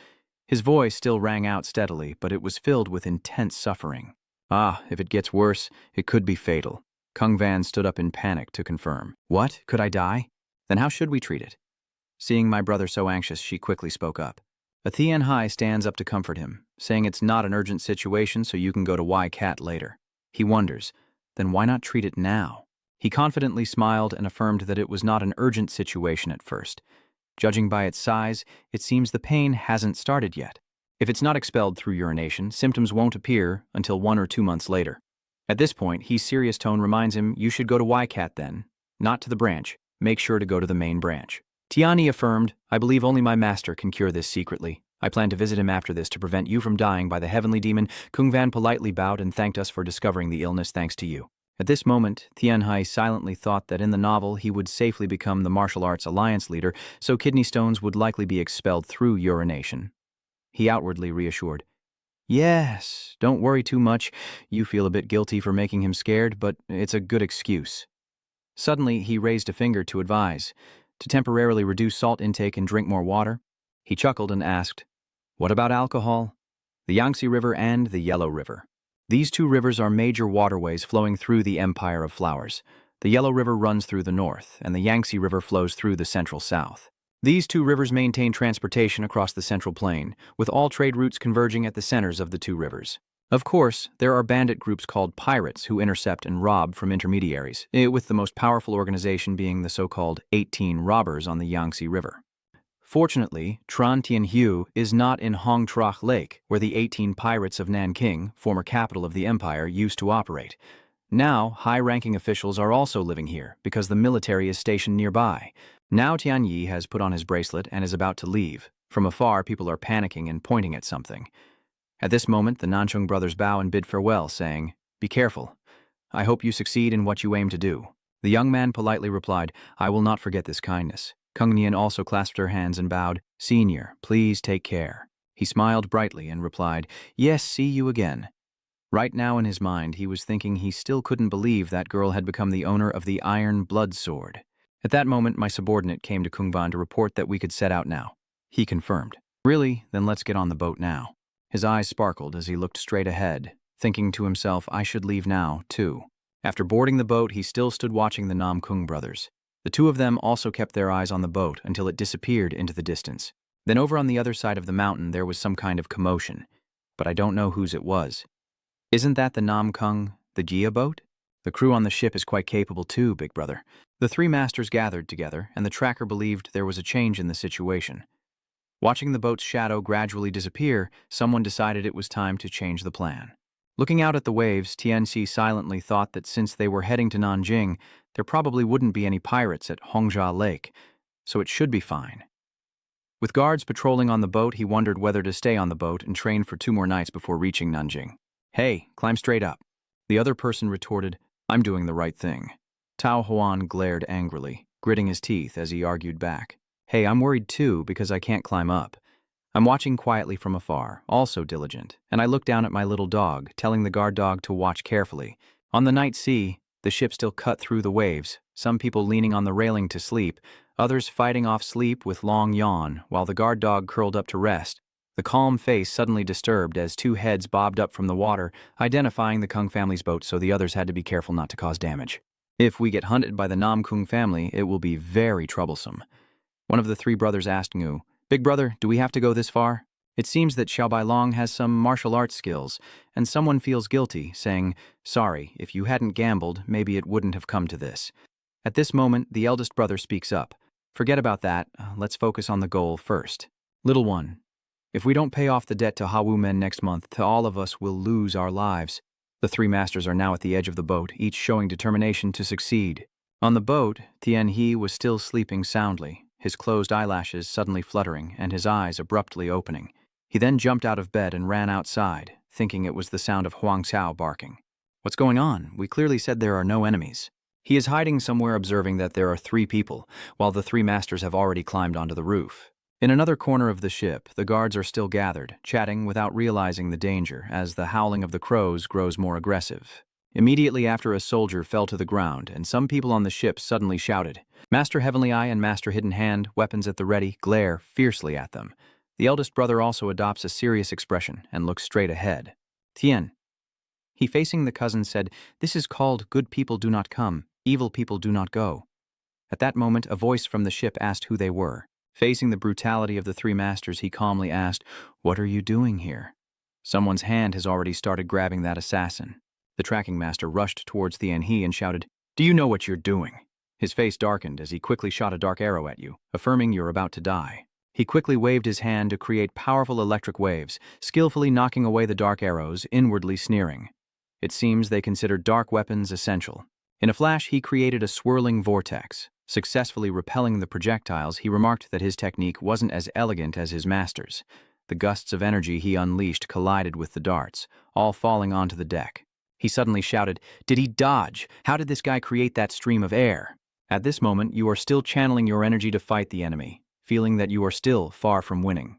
His voice still rang out steadily, but it was filled with intense suffering. "Ah, if it gets worse, it could be fatal." Kung Van stood up in panic to confirm. "What? Could I die? Then how should we treat it?" Seeing my brother so anxious, she quickly spoke up. A Tianhe stands up to comfort him, saying it's not an urgent situation so you can go to Y-Cat later. He wonders, then why not treat it now? He confidently smiled and affirmed that it was not an urgent situation at first. Judging by its size, it seems the pain hasn't started yet. If it's not expelled through urination, symptoms won't appear until 1 or 2 months later. At this point, his serious tone reminds him, "You should go to Y-Cat then, not to the branch. Make sure to go to the main branch." Tianhe affirmed, "I believe only my master can cure this secretly. I plan to visit him after this to prevent you from dying by the heavenly demon." Kung Van politely bowed and thanked us for discovering the illness thanks to you. At this moment, Tianhe silently thought that in the novel he would safely become the martial arts alliance leader, so kidney stones would likely be expelled through urination. He outwardly reassured, "Yes, don't worry too much. You feel a bit guilty for making him scared, but it's a good excuse." Suddenly, he raised a finger to advise, to temporarily reduce salt intake and drink more water. He chuckled and asked, "What about alcohol?" "The Yangtze River and the Yellow River. These 2 rivers are major waterways flowing through the Empire of Flowers. The Yellow River runs through the north, and the Yangtze River flows through the central south. These 2 rivers maintain transportation across the central plain, with all trade routes converging at the centers of the 2 rivers. Of course, there are bandit groups called pirates who intercept and rob from intermediaries, with the most powerful organization being the so-called 18 robbers on the Yangtze River. Fortunately, Tran Tien Hu is not in Hong Troch Lake, where the 18 pirates of Nanking, former capital of the empire, used to operate. Now, high-ranking officials are also living here because the military is stationed nearby. Now Tianhe has put on his bracelet and is about to leave. From afar, people are panicking and pointing at something. At this moment, the Nanchung brothers bow and bid farewell, saying, "Be careful. I hope you succeed in what you aim to do." The young man politely replied, "I will not forget this kindness." Kung Nian also clasped her hands and bowed, "Senior, please take care." He smiled brightly and replied, "Yes, see you again." Right now in his mind, he was thinking he still couldn't believe that girl had become the owner of the Iron Blood Sword. At that moment, my subordinate came to Kung Van to report that we could set out now. He confirmed, "Really? Then let's get on the boat now." His eyes sparkled as he looked straight ahead, thinking to himself, I should leave now, too. After boarding the boat, he still stood watching the Nam Kung brothers. The 2 of them also kept their eyes on the boat until it disappeared into the distance. Then over on the other side of the mountain there was some kind of commotion, but I don't know whose it was. "Isn't that the Nam Kung, the Gia boat?" "The crew on the ship is quite capable too, big brother." The 3 masters gathered together, and the tracker believed there was a change in the situation. Watching the boat's shadow gradually disappear, someone decided it was time to change the plan. Looking out at the waves, Tianxi silently thought that since they were heading to Nanjing, there probably wouldn't be any pirates at Hongjia Lake, so it should be fine. With guards patrolling on the boat, he wondered whether to stay on the boat and train for 2 more nights before reaching Nanjing. Hey, climb straight up. The other person retorted, I'm doing the right thing. Tao Huan glared angrily, gritting his teeth as he argued back. Hey, I'm worried too because I can't climb up. I'm watching quietly from afar, also diligent, and I look down at my little dog, telling the guard dog to watch carefully. On the night sea, the ship still cut through the waves, some people leaning on the railing to sleep, others fighting off sleep with long yawn, while the guard dog curled up to rest. The calm face suddenly disturbed as 2 heads bobbed up from the water, identifying the Kung family's boat, so the others had to be careful not to cause damage. If we get hunted by the Nam Kung family, it will be very troublesome. One of the 3 brothers asked Ngu, Big brother, do we have to go this far? It seems that Xiao Bailong has some martial arts skills, and someone feels guilty, saying, sorry, if you hadn't gambled, maybe it wouldn't have come to this. At this moment, the eldest brother speaks up. Forget about that, let's focus on the goal first. Little one, if we don't pay off the debt to Hawu Men next month, to all of us will lose our lives. The 3 masters are now at the edge of the boat, each showing determination to succeed. On the boat, Tian He was still sleeping soundly, his closed eyelashes suddenly fluttering and his eyes abruptly opening. He then jumped out of bed and ran outside, thinking it was the sound of Huang Xiao barking. What's going on? We clearly said there are no enemies. He is hiding somewhere, observing that there are 3 people, while the 3 masters have already climbed onto the roof. In another corner of the ship, the guards are still gathered, chatting without realizing the danger as the howling of the crows grows more aggressive. Immediately after, a soldier fell to the ground, and some people on the ship suddenly shouted. Master Heavenly Eye and Master Hidden Hand, weapons at the ready, glare fiercely at them. The eldest brother also adopts a serious expression and looks straight ahead. Tian. He, facing the cousin, said, This is called good people do not come, evil people do not go. At that moment, a voice from the ship asked who they were. Facing the brutality of the 3 masters, he calmly asked, What are you doing here? Someone's hand has already started grabbing that assassin. The tracking master rushed towards Tian He and shouted, Do you know what you're doing? His face darkened as he quickly shot a dark arrow at you, affirming you're about to die. He quickly waved his hand to create powerful electric waves, skillfully knocking away the dark arrows, inwardly sneering. It seems they considered dark weapons essential. In a flash, he created a swirling vortex. Successfully repelling the projectiles, he remarked that his technique wasn't as elegant as his master's. The gusts of energy he unleashed collided with the darts, all falling onto the deck. He suddenly shouted, Did he dodge? How did this guy create that stream of air? At this moment, you are still channeling your energy to fight the enemy, feeling that you are still far from winning.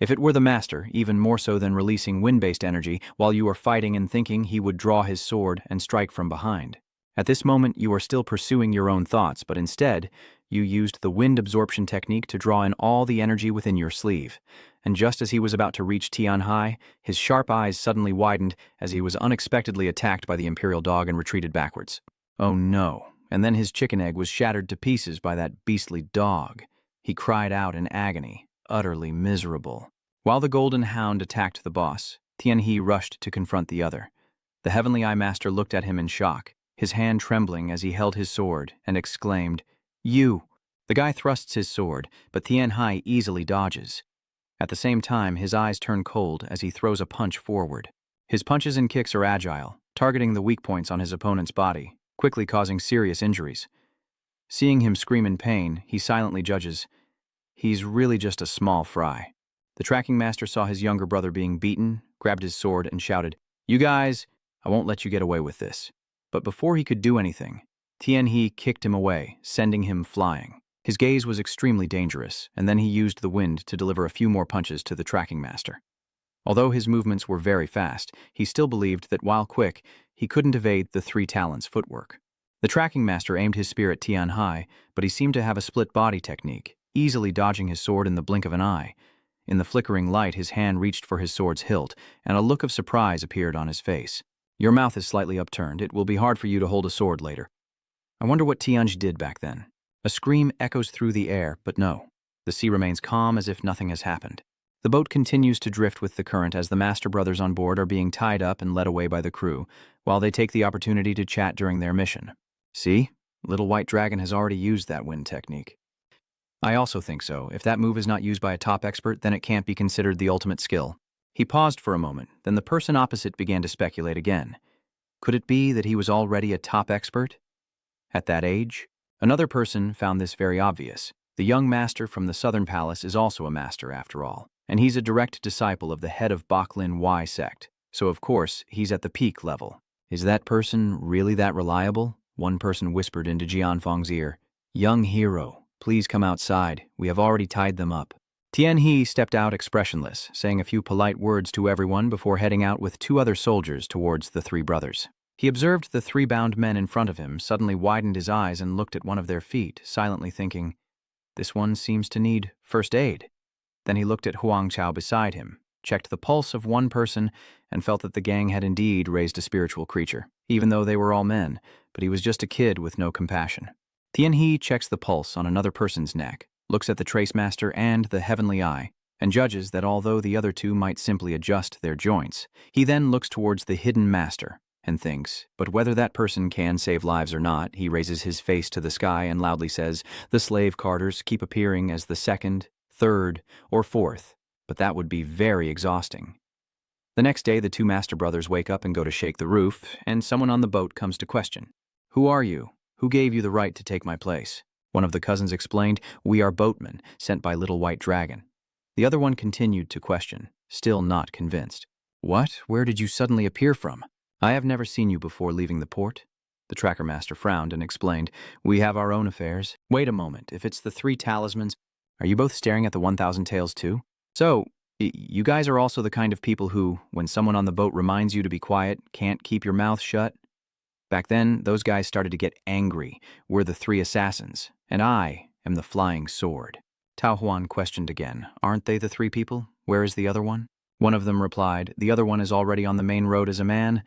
If it were the master, even more so than releasing wind-based energy, while you are fighting and thinking, he would draw his sword and strike from behind. At this moment, you are still pursuing your own thoughts, but instead, you used the wind absorption technique to draw in all the energy within your sleeve. And just as he was about to reach Tian Hai, his sharp eyes suddenly widened as he was unexpectedly attacked by the imperial dog and retreated backwards. Oh no, and then his chicken egg was shattered to pieces by that beastly dog. He cried out in agony, utterly miserable. While the golden hound attacked the boss, Tian He rushed to confront the other. The Heavenly Eye Master looked at him in shock, his hand trembling as he held his sword, and exclaimed, You! The guy thrusts his sword, but Tian Hai easily dodges. At the same time, his eyes turn cold as he throws a punch forward. His punches and kicks are agile, targeting the weak points on his opponent's body, quickly causing serious injuries. Seeing him scream in pain, he silently judges, He's really just a small fry. The tracking master saw his younger brother being beaten, grabbed his sword, and shouted, You guys, I won't let you get away with this. But before he could do anything, Tian He kicked him away, sending him flying. His gaze was extremely dangerous, and then he used the wind to deliver a few more punches to the tracking master. Although his movements were very fast, he still believed that while quick, he couldn't evade the 3 talents' footwork. The tracking master aimed his spear at Tian Hai, but he seemed to have a split body technique, easily dodging his sword in the blink of an eye. In the flickering light, his hand reached for his sword's hilt, and a look of surprise appeared on his face. Your mouth is slightly upturned. It will be hard for you to hold a sword later. I wonder what Tianj did back then. A scream echoes through the air, but no. The sea remains calm as if nothing has happened. The boat continues to drift with the current as the master brothers on board are being tied up and led away by the crew, while they take the opportunity to chat during their mission. See? Little White Dragon has already used that wind technique. I also think so. If that move is not used by a top expert, then it can't be considered the ultimate skill. He paused for a moment, then the person opposite began to speculate again. Could it be that he was already a top expert? At that age? Another person found this very obvious. The young master from the Southern Palace is also a master, after all, and he's a direct disciple of the head of Baklin Y sect, so of course he's at the peak level. Is that person really that reliable? One person whispered into Jianfeng's ear. Young hero, please come outside. We have already tied them up. Tian He stepped out expressionless, saying a few polite words to everyone before heading out with two other soldiers towards the three brothers. He observed the three bound men in front of him, suddenly widened his eyes and looked at one of their feet, silently thinking, this one seems to need first aid. Then he looked at Huang Chao beside him, checked the pulse of one person, and felt that the gang had indeed raised a spiritual creature, even though they were all men, but he was just a kid with no compassion. Tian He checks the pulse on another person's neck, looks at the trace master and the heavenly eye, and judges that although the other two might simply adjust their joints, he then looks towards the hidden master and thinks, but whether that person can save lives or not, he raises his face to the sky and loudly says, the slave carters keep appearing as the second, third, or fourth, but that would be very exhausting. The next day, the two master brothers wake up and go to shake the roof, and someone on the boat comes to question. Who are you? Who gave you the right to take my place? One of the cousins explained, we are boatmen, sent by Little White Dragon. The other one continued to question, still not convinced. What? Where did you suddenly appear from? I have never seen you before leaving the port. The tracker master frowned and explained, we have our own affairs. Wait a moment, if it's the three talismans, are you both staring at the 1,000 tails too? So, you guys are also the kind of people who, when someone on the boat reminds you to be quiet, can't keep your mouth shut? Back then, those guys started to get angry. We're the three assassins, and I am the flying sword. Tao Huan questioned again, aren't they the three people? Where is the other one? One of them replied, the other one is already on the main road as a man.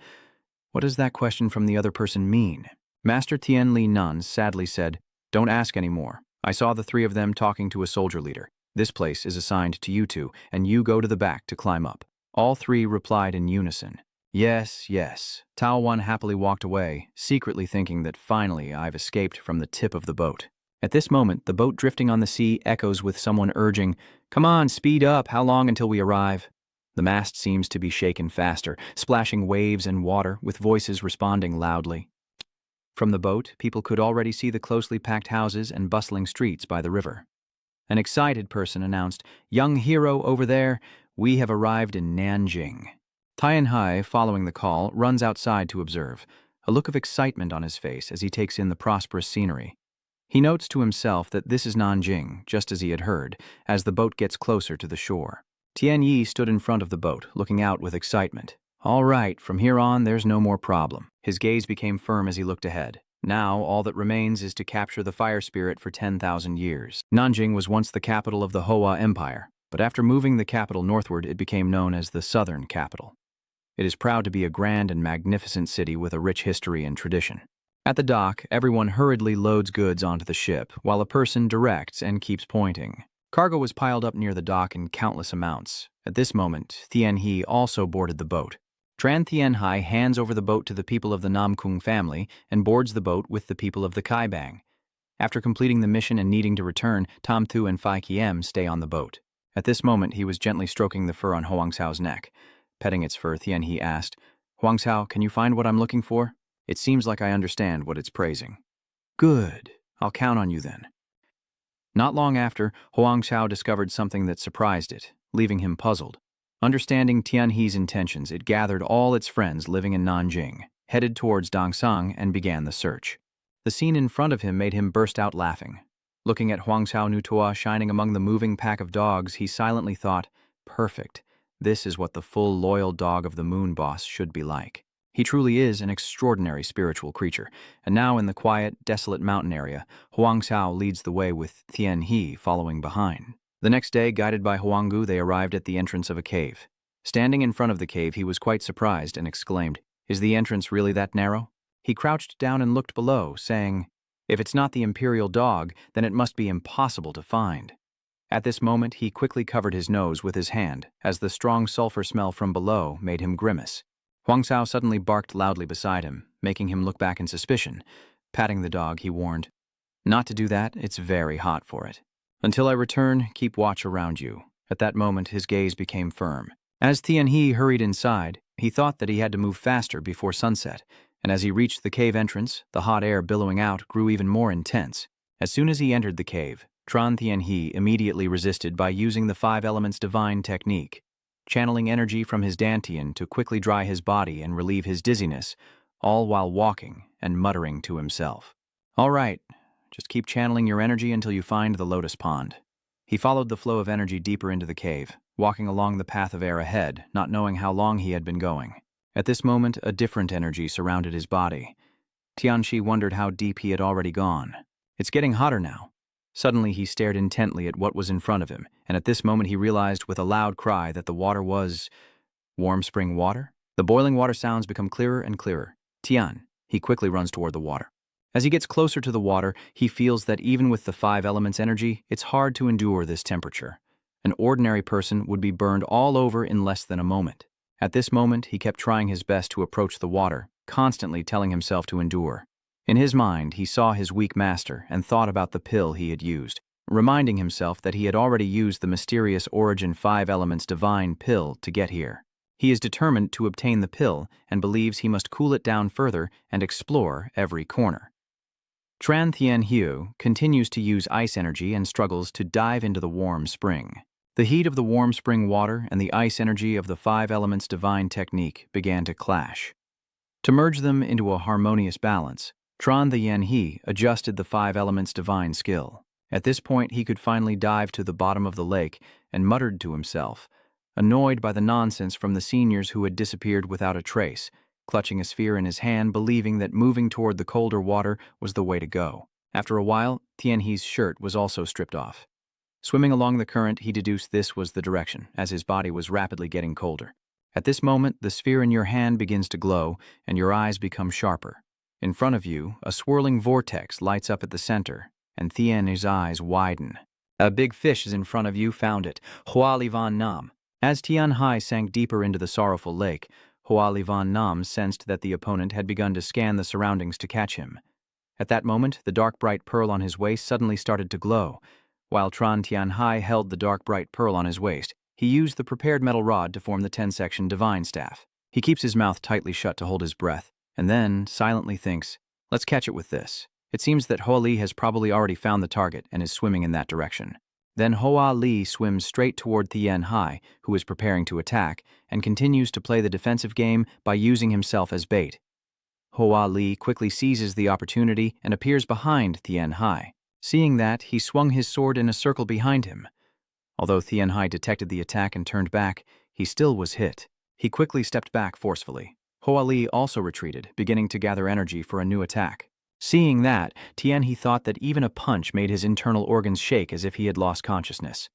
What does that question from the other person mean? Master Tian Li Nun sadly said, don't ask any more. I saw the three of them talking to a soldier leader. This place is assigned to you two, and you go to the back to climb up. All three replied in unison. Yes, yes. Tao Wan happily walked away, secretly thinking that finally I've escaped from the tip of the boat. At this moment, the boat drifting on the sea echoes with someone urging, come on, speed up, how long until we arrive? The mast seems to be shaken faster, splashing waves and water, with voices responding loudly. From the boat, people could already see the closely packed houses and bustling streets by the river. An excited person announced, young hero over there, we have arrived in Nanjing. Tianhai, following the call, runs outside to observe, a look of excitement on his face as he takes in the prosperous scenery. He notes to himself that this is Nanjing, just as he had heard, as the boat gets closer to the shore. Tian Yi stood in front of the boat, looking out with excitement. All right, from here on, there's no more problem. His gaze became firm as he looked ahead. Now, all that remains is to capture the fire spirit for 10,000 years. Nanjing was once the capital of the Hoa Empire, but after moving the capital northward, it became known as the Southern Capital. It is proud to be a grand and magnificent city with a rich history and tradition. At the dock, everyone hurriedly loads goods onto the ship, while a person directs and keeps pointing. Cargo was piled up near the dock in countless amounts. At this moment, Tian He also boarded the boat. Tran Tianhai hands over the boat to the people of the Namkung family and boards the boat with the people of the Kaibang. After completing the mission and needing to return, Tom Thu and Fai Kiem stay on the boat. At this moment, he was gently stroking the fur on Huang Cao's neck. Petting its fur, Tian He asked, Huang Cao, can you find what I'm looking for? It seems like I understand what it's praising. Good. I'll count on you then. Not long after, Huang Cao discovered something that surprised it, leaving him puzzled. Understanding Tian He's intentions, it gathered all its friends living in Nanjing, headed towards Dongsang, and began the search. The scene in front of him made him burst out laughing. Looking at Huang Cao Nutua shining among the moving pack of dogs, he silently thought, perfect. This is what the full loyal dog of the moon boss should be like. He truly is an extraordinary spiritual creature, and now in the quiet, desolate mountain area, Huang Cao leads the way with Tian He following behind. The next day, guided by Huanggu, they arrived at the entrance of a cave. Standing in front of the cave, he was quite surprised and exclaimed, is the entrance really that narrow? He crouched down and looked below, saying, if it's not the imperial dog, then it must be impossible to find. At this moment, he quickly covered his nose with his hand, as the strong sulfur smell from below made him grimace. Huang Cao suddenly barked loudly beside him, making him look back in suspicion. Patting the dog, he warned, not to do that, it's very hot for it. Until I return, keep watch around you. At that moment, his gaze became firm. As Tianhe hurried inside, he thought that he had to move faster before sunset, and as he reached the cave entrance, the hot air billowing out grew even more intense. As soon as he entered the cave, Tran Tianhe immediately resisted by using the Five Elements Divine technique, channeling energy from his dantian to quickly dry his body and relieve his dizziness, all while walking and muttering to himself. All right, just keep channeling your energy until you find the lotus pond. He followed the flow of energy deeper into the cave, walking along the path of air ahead, not knowing how long he had been going. At this moment, a different energy surrounded his body. Tianxi wondered how deep he had already gone. It's getting hotter now. Suddenly he stared intently at what was in front of him, and at this moment he realized with a loud cry that the water was warm spring water. The boiling water sounds become clearer and clearer. Tian, he quickly runs toward the water. As he gets closer to the water, he feels that even with the five elements energy, it's hard to endure this temperature. An ordinary person would be burned all over in less than a moment. At this moment, he kept trying his best to approach the water, constantly telling himself to endure. In his mind, he saw his weak master and thought about the pill he had used, reminding himself that he had already used the mysterious Origin Five Elements Divine pill to get here. He is determined to obtain the pill and believes he must cool it down further and explore every corner. Tran Thien Hiu continues to use ice energy and struggles to dive into the warm spring. The heat of the warm spring water and the ice energy of the Five Elements Divine technique began to clash. To merge them into a harmonious balance, Tran the Yen He adjusted the Five Elements Divine skill. At this point, he could finally dive to the bottom of the lake and muttered to himself, annoyed by the nonsense from the seniors who had disappeared without a trace, clutching a sphere in his hand, believing that moving toward the colder water was the way to go. After a while, Tien He's shirt was also stripped off. Swimming along the current, he deduced this was the direction, as his body was rapidly getting colder. At this moment, the sphere in your hand begins to glow, and your eyes become sharper. In front of you, a swirling vortex lights up at the center, and Tien's eyes widen. A big fish is in front of you, found it. Hua Li Van Nam. As Tian Hai sank deeper into the sorrowful lake, Hua Li Van Nam sensed that the opponent had begun to scan the surroundings to catch him. At that moment, the dark bright pearl on his waist suddenly started to glow. While Tran Tian Hai held the dark bright pearl on his waist, he used the prepared metal rod to form the 10-section divine staff. He keeps his mouth tightly shut to hold his breath, and then silently thinks, let's catch it with this. It seems that Hoa Li has probably already found the target and is swimming in that direction. Then Hoa Li swims straight toward Tien Hai, who is preparing to attack, and continues to play the defensive game by using himself as bait. Hoa Li quickly seizes the opportunity and appears behind Tien Hai. Seeing that, he swung his sword in a circle behind him. Although Tien Hai detected the attack and turned back, he still was hit. He quickly stepped back forcefully. Hoa Li also retreated, beginning to gather energy for a new attack. Seeing that, Tien He thought that even a punch made his internal organs shake as if he had lost consciousness.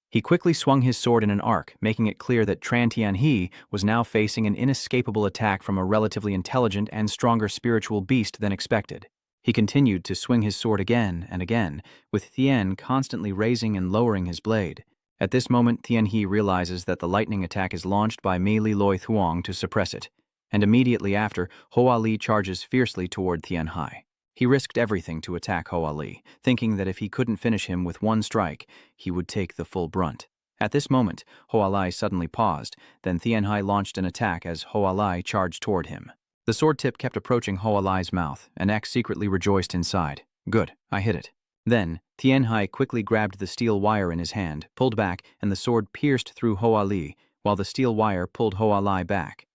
He quickly swung his sword in an arc, making it clear that Tran Tien He was now facing an inescapable attack from a relatively intelligent and stronger spiritual beast than expected. He continued to swing his sword again and again, with Tien constantly raising and lowering his blade. At this moment, Tien He realizes that the lightning attack is launched by Mei Li Loi Thuong to suppress it, and immediately after, Hoa Li charges fiercely toward Tien Hai. He risked everything to attack Hoa Li, thinking that if he couldn't finish him with one strike, he would take the full brunt. At this moment, Hoa Li suddenly paused, then Tien Hai launched an attack as Hoa Li charged toward him. The sword tip kept approaching Hoa Li's mouth, and X secretly rejoiced inside. Good, I hit it. Then, Tien Hai quickly grabbed the steel wire in his hand, pulled back, and the sword pierced through Hoa Li, while the steel wire pulled Hoa Li back.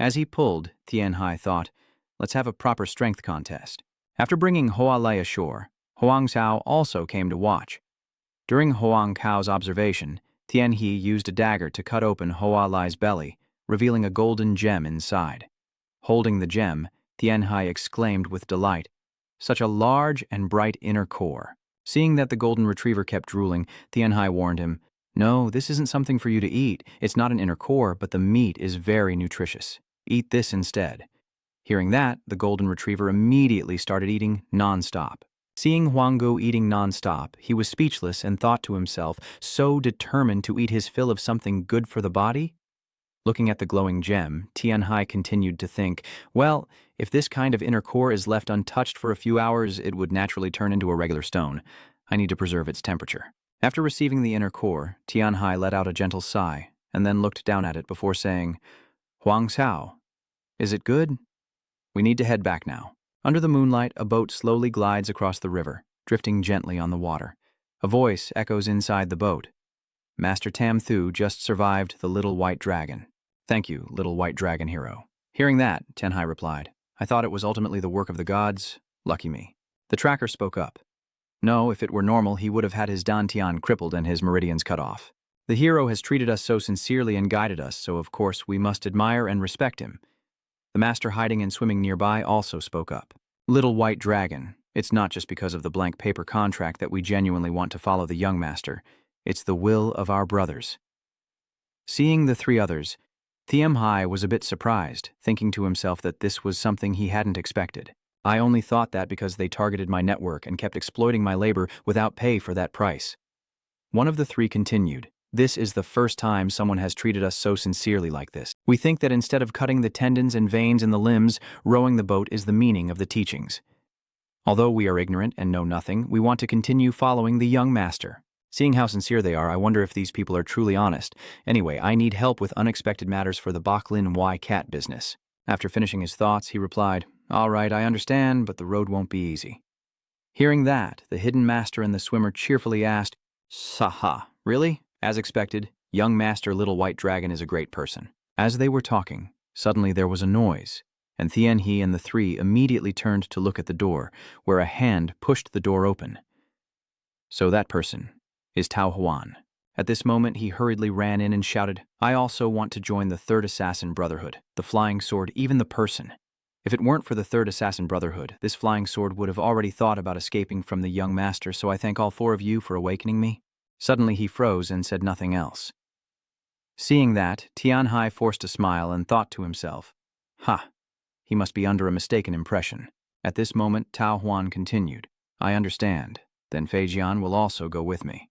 As he pulled, Tien Hai thought, let's have a proper strength contest. After bringing Hoa Li ashore, Hoang Cao also came to watch. During Hoang Cao's observation, Tien He used a dagger to cut open Hoa Li's belly, revealing a golden gem inside. Holding the gem, Tien Hai exclaimed with delight, such a large and bright inner core. Seeing that the golden retriever kept drooling, Tien Hai warned him, no, this isn't something for you to eat. It's not an inner core, but the meat is very nutritious. Eat this instead. Hearing that, the golden retriever immediately started eating non-stop. Seeing Huanggu eating non-stop, he was speechless and thought to himself, so determined to eat his fill of something good for the body? Looking at the glowing gem, Tien Hai continued to think, well, if this kind of inner core is left untouched for a few hours, it would naturally turn into a regular stone. I need to preserve its temperature. After receiving the inner core, Tien Hai let out a gentle sigh, and then looked down at it before saying, Huang Xiao, is it good? We need to head back now. Under the moonlight, a boat slowly glides across the river, drifting gently on the water. A voice echoes inside the boat. Master Tam Thu just survived the little white dragon. Thank you, little white dragon hero. Hearing that, Tianhai replied, I thought it was ultimately the work of the gods. Lucky me. The tracker spoke up. No, if it were normal, he would have had his dantian crippled and his meridians cut off. The hero has treated us so sincerely and guided us, so of course we must admire and respect him. The master hiding and swimming nearby also spoke up. Little white dragon, it's not just because of the blank paper contract that we genuinely want to follow the young master. It's the will of our brothers. Seeing the three others, Tianhai was a bit surprised, thinking to himself that this was something he hadn't expected. I only thought that because they targeted my network and kept exploiting my labor without pay for that price. One of the three continued. This is the first time someone has treated us so sincerely like this. We think that instead of cutting the tendons and veins in the limbs, rowing the boat is the meaning of the teachings. Although we are ignorant and know nothing, we want to continue following the young master. Seeing how sincere they are, I wonder if these people are truly honest. Anyway, I need help with unexpected matters for the Baklin Y cat business. After finishing his thoughts, he replied, All right, I understand, but the road won't be easy. Hearing that, the hidden master and the swimmer cheerfully asked, Saha, really? As expected, young master Little White Dragon is a great person. As they were talking, suddenly there was a noise, and Tianhe and the three immediately turned to look at the door, where a hand pushed the door open. So that person is Tao Huan. At this moment, he hurriedly ran in and shouted, I also want to join the Third Assassin Brotherhood, the Flying Sword, even the person. If it weren't for the Third Assassin Brotherhood, this Flying Sword would have already thought about escaping from the young master, so I thank all four of you for awakening me. Suddenly he froze and said nothing else. Seeing that, Tianhai forced a smile and thought to himself, Ha, he must be under a mistaken impression. At this moment, Tao Huan continued, I understand. Then Fei Jian will also go with me.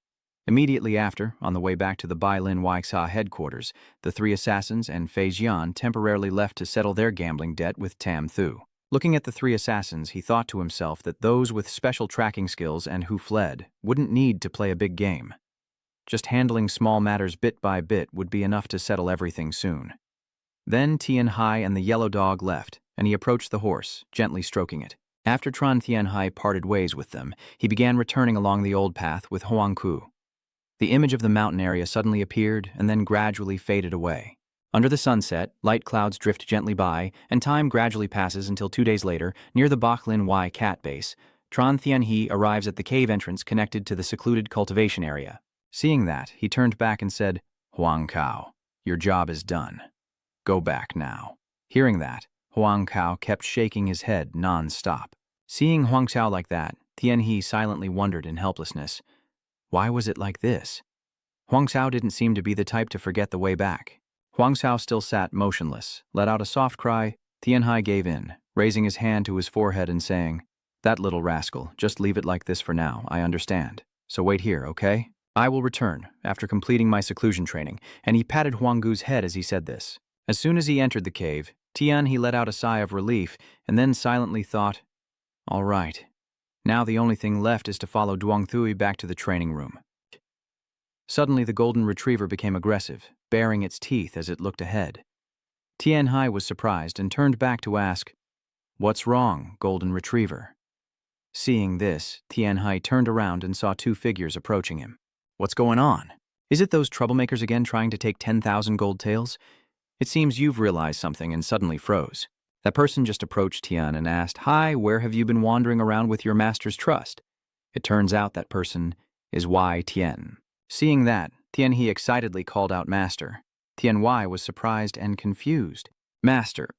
Immediately after, on the way back to the Bailin Waixa headquarters, the three assassins and Fei Jian temporarily left to settle their gambling debt with Tam Thu. Looking at the three assassins, he thought to himself that those with special tracking skills and who fled wouldn't need to play a big game. Just handling small matters bit by bit would be enough to settle everything soon. Then Tianhai and the yellow dog left, and he approached the horse, gently stroking it. After Tran Tianhai parted ways with them, he began returning along the old path with Huangku. The image of the mountain area suddenly appeared and then gradually faded away. Under the sunset, light clouds drift gently by, and time gradually passes until 2 days later, near the Baklin Y cat base, Tran Tianhe arrives at the cave entrance connected to the secluded cultivation area. Seeing that, he turned back and said, Huang Kao, your job is done. Go back now. Hearing that, Huang Kao kept shaking his head non-stop. Seeing Huang Xiao like that, Tianhe silently wondered in helplessness. Why was it like this? Huang Xiao didn't seem to be the type to forget the way back. Huang Xiao still sat motionless, let out a soft cry. Tianhai gave in, raising his hand to his forehead and saying, That little rascal, just leave it like this for now, I understand. So wait here, okay? I will return, after completing my seclusion training, and he patted Huanggu's head as he said this. As soon as he entered the cave, Tianhe let out a sigh of relief, and then silently thought, All right. Now the only thing left is to follow Duangthui back to the training room. Suddenly the golden retriever became aggressive, baring its teeth as it looked ahead. Tianhai was surprised and turned back to ask, What's wrong, golden retriever? Seeing this, Tianhai turned around and saw 2 figures approaching him. What's going on? Is it those troublemakers again trying to take 10,000 gold taels? It seems you've realized something and suddenly froze. That person just approached Tian and asked, Hi, where have you been wandering around with your master's trust? It turns out that person is Y Tian. Seeing that, Tianhe excitedly called out Master. Tian Y was surprised and confused. Master,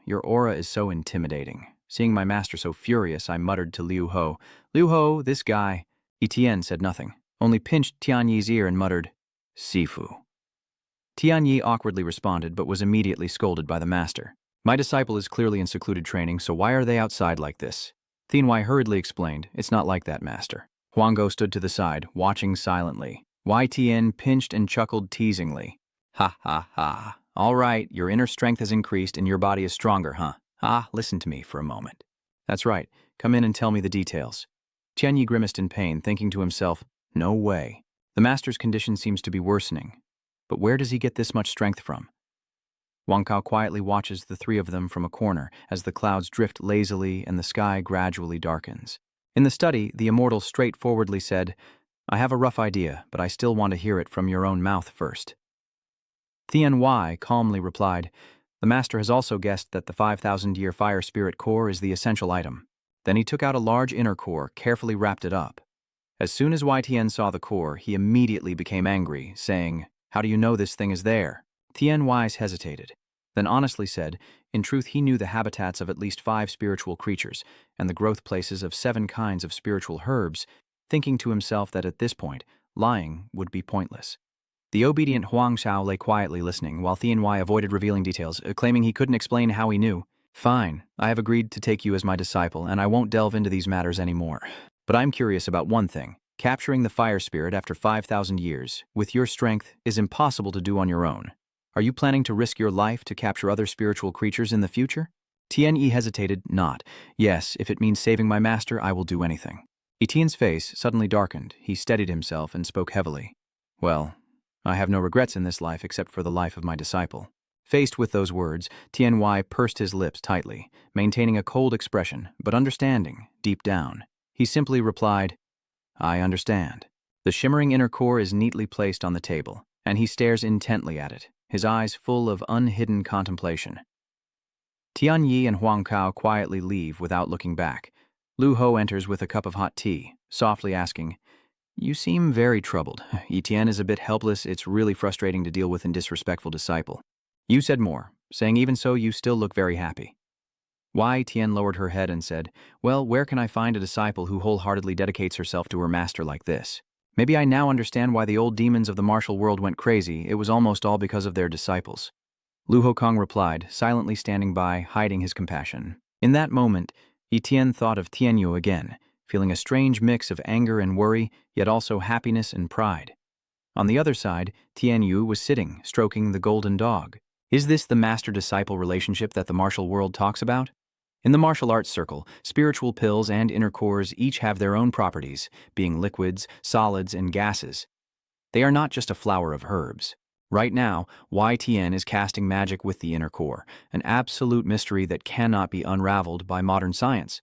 your aura is so intimidating. Seeing my master so furious, I muttered to Liu Ho, Liu Ho, this guy. Etienne said nothing, only pinched Tianyi's ear and muttered, Sifu. Tianyi awkwardly responded but was immediately scolded by the master. My disciple is clearly in secluded training, so why are they outside like this? Tianyi hurriedly explained, It's not like that, master. Huanggo stood to the side, watching silently. YTN pinched and chuckled teasingly. Ha ha ha. All right, your inner strength has increased and your body is stronger, huh? Listen to me for a moment. That's right, come in and tell me the details. Tianyi grimaced in pain, thinking to himself, No way. The master's condition seems to be worsening. But where does he get this much strength from? Wang Kao quietly watches the three of them from a corner as the clouds drift lazily and the sky gradually darkens. In the study, the immortal straightforwardly said, "I have a rough idea, but I still want to hear it from your own mouth first." Tian Wai calmly replied, "The master has also guessed that the 5,000-year fire spirit core is the essential item." Then he took out a large inner core, carefully wrapped it up. As soon as Wai Tian saw the core, he immediately became angry, saying, "How do you know this thing is there?" Tian Wise hesitated, then honestly said, in truth he knew the habitats of at least 5 spiritual creatures and the growth places of 7 kinds of spiritual herbs, thinking to himself that at this point, lying would be pointless. The obedient Huang Xiao lay quietly listening, while Tian Wai avoided revealing details, claiming he couldn't explain how he knew. "Fine, I have agreed to take you as my disciple, and I won't delve into these matters anymore. But I'm curious about one thing. Capturing the fire spirit after 5,000 years, with your strength, is impossible to do on your own. Are you planning to risk your life to capture other spiritual creatures in the future?" Tian-Yi hesitated, not. "Yes, if it means saving my master, I will do anything." Etienne's face suddenly darkened. He steadied himself and spoke heavily. "Well, I have no regrets in this life except for the life of my disciple." Faced with those words, Tian Wai pursed his lips tightly, maintaining a cold expression, but understanding, deep down. He simply replied, "I understand." The shimmering inner core is neatly placed on the table, and he stares intently at it, his eyes full of unhidden contemplation. Tian Yi and Huang Kao quietly leave without looking back. Lu Ho enters with a cup of hot tea, softly asking, "You seem very troubled. Etienne is a bit helpless. It's really frustrating to deal with a disrespectful disciple." "You said more, saying even so you still look very happy." Wai Tian lowered her head and said, "Well, where can I find a disciple who wholeheartedly dedicates herself to her master like this? Maybe I now understand why the old demons of the martial world went crazy. It was almost all because of their disciples." Lu Hokong replied, silently standing by, hiding his compassion. In that moment, Etienne thought of Tianyu again, feeling a strange mix of anger and worry, yet also happiness and pride. On the other side, Tianyu was sitting, stroking the golden dog. Is this the master-disciple relationship that the martial world talks about? In the martial arts circle, spiritual pills and inner cores each have their own properties, being liquids, solids, and gases. They are not just a flower of herbs. Right now, YTN is casting magic with the inner core, an absolute mystery that cannot be unraveled by modern science.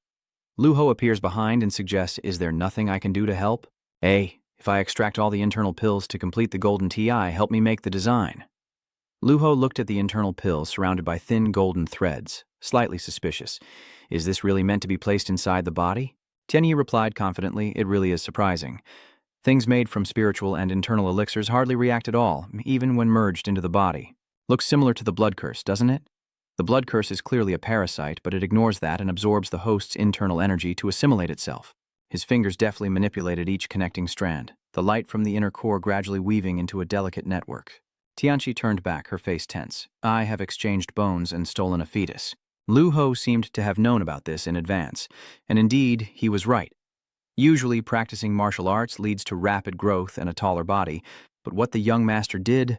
Luho appears behind and suggests, "Is there nothing I can do to help?" If I extract all the internal pills to complete the golden TI, help me make the design." Luho looked at the internal pill surrounded by thin golden threads, slightly suspicious. "Is this really meant to be placed inside the body?" Tianyi replied confidently, "It really is surprising. Things made from spiritual and internal elixirs hardly react at all, even when merged into the body. Looks similar to the blood curse, doesn't it? The blood curse is clearly a parasite, but it ignores that and absorbs the host's internal energy to assimilate itself." His fingers deftly manipulated each connecting strand, the light from the inner core gradually weaving into a delicate network. Tianchi turned back, her face tense. "I have exchanged bones and stolen a fetus." Lu Ho seemed to have known about this in advance, and indeed, he was right. Usually, practicing martial arts leads to rapid growth and a taller body, but what the young master did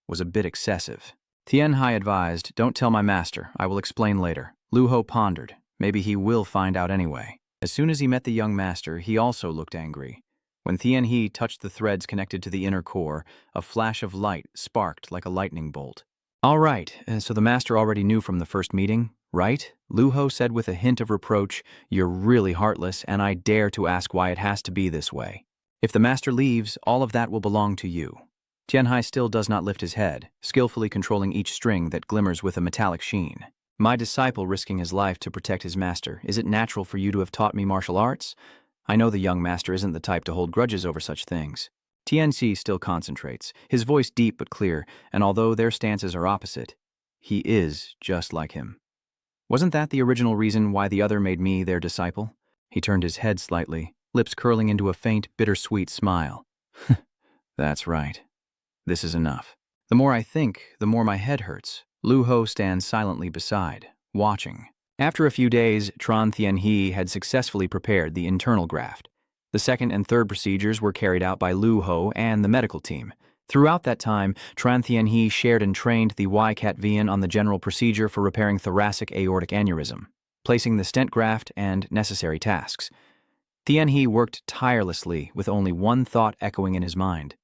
was a bit excessive. Tian Hai advised, "Don't tell my master, I will explain later." Lu Ho pondered. Maybe he will find out anyway. As soon as he met the young master, he also looked angry. When Tian He touched the threads connected to the inner core, a flash of light sparked like a lightning bolt. "All right, so the master already knew from the first meeting, right?" Lu Ho said with a hint of reproach. "You're really heartless, and I dare to ask why it has to be this way. If the master leaves, all of that will belong to you." Tian Hai still does not lift his head, skillfully controlling each string that glimmers with a metallic sheen. "My disciple risking his life to protect his master. Is it natural for you to have taught me martial arts? I know the young master isn't the type to hold grudges over such things." TNC still concentrates, his voice deep but clear, and although their stances are opposite, he is just like him. "Wasn't that the original reason why the other made me their disciple?" He turned his head slightly, lips curling into a faint, bittersweet smile. "That's right. This is enough. The more I think, the more my head hurts." Lu Ho stands silently beside, watching. After a few days, Tran Thien He had successfully prepared the internal graft. The second and third procedures were carried out by Lu Ho and the medical team. Throughout that time, Tran Thien He shared and trained the YCAT Vian on the general procedure for repairing thoracic aortic aneurysm, placing the stent graft and necessary tasks. Thien He worked tirelessly with only one thought echoing in his mind: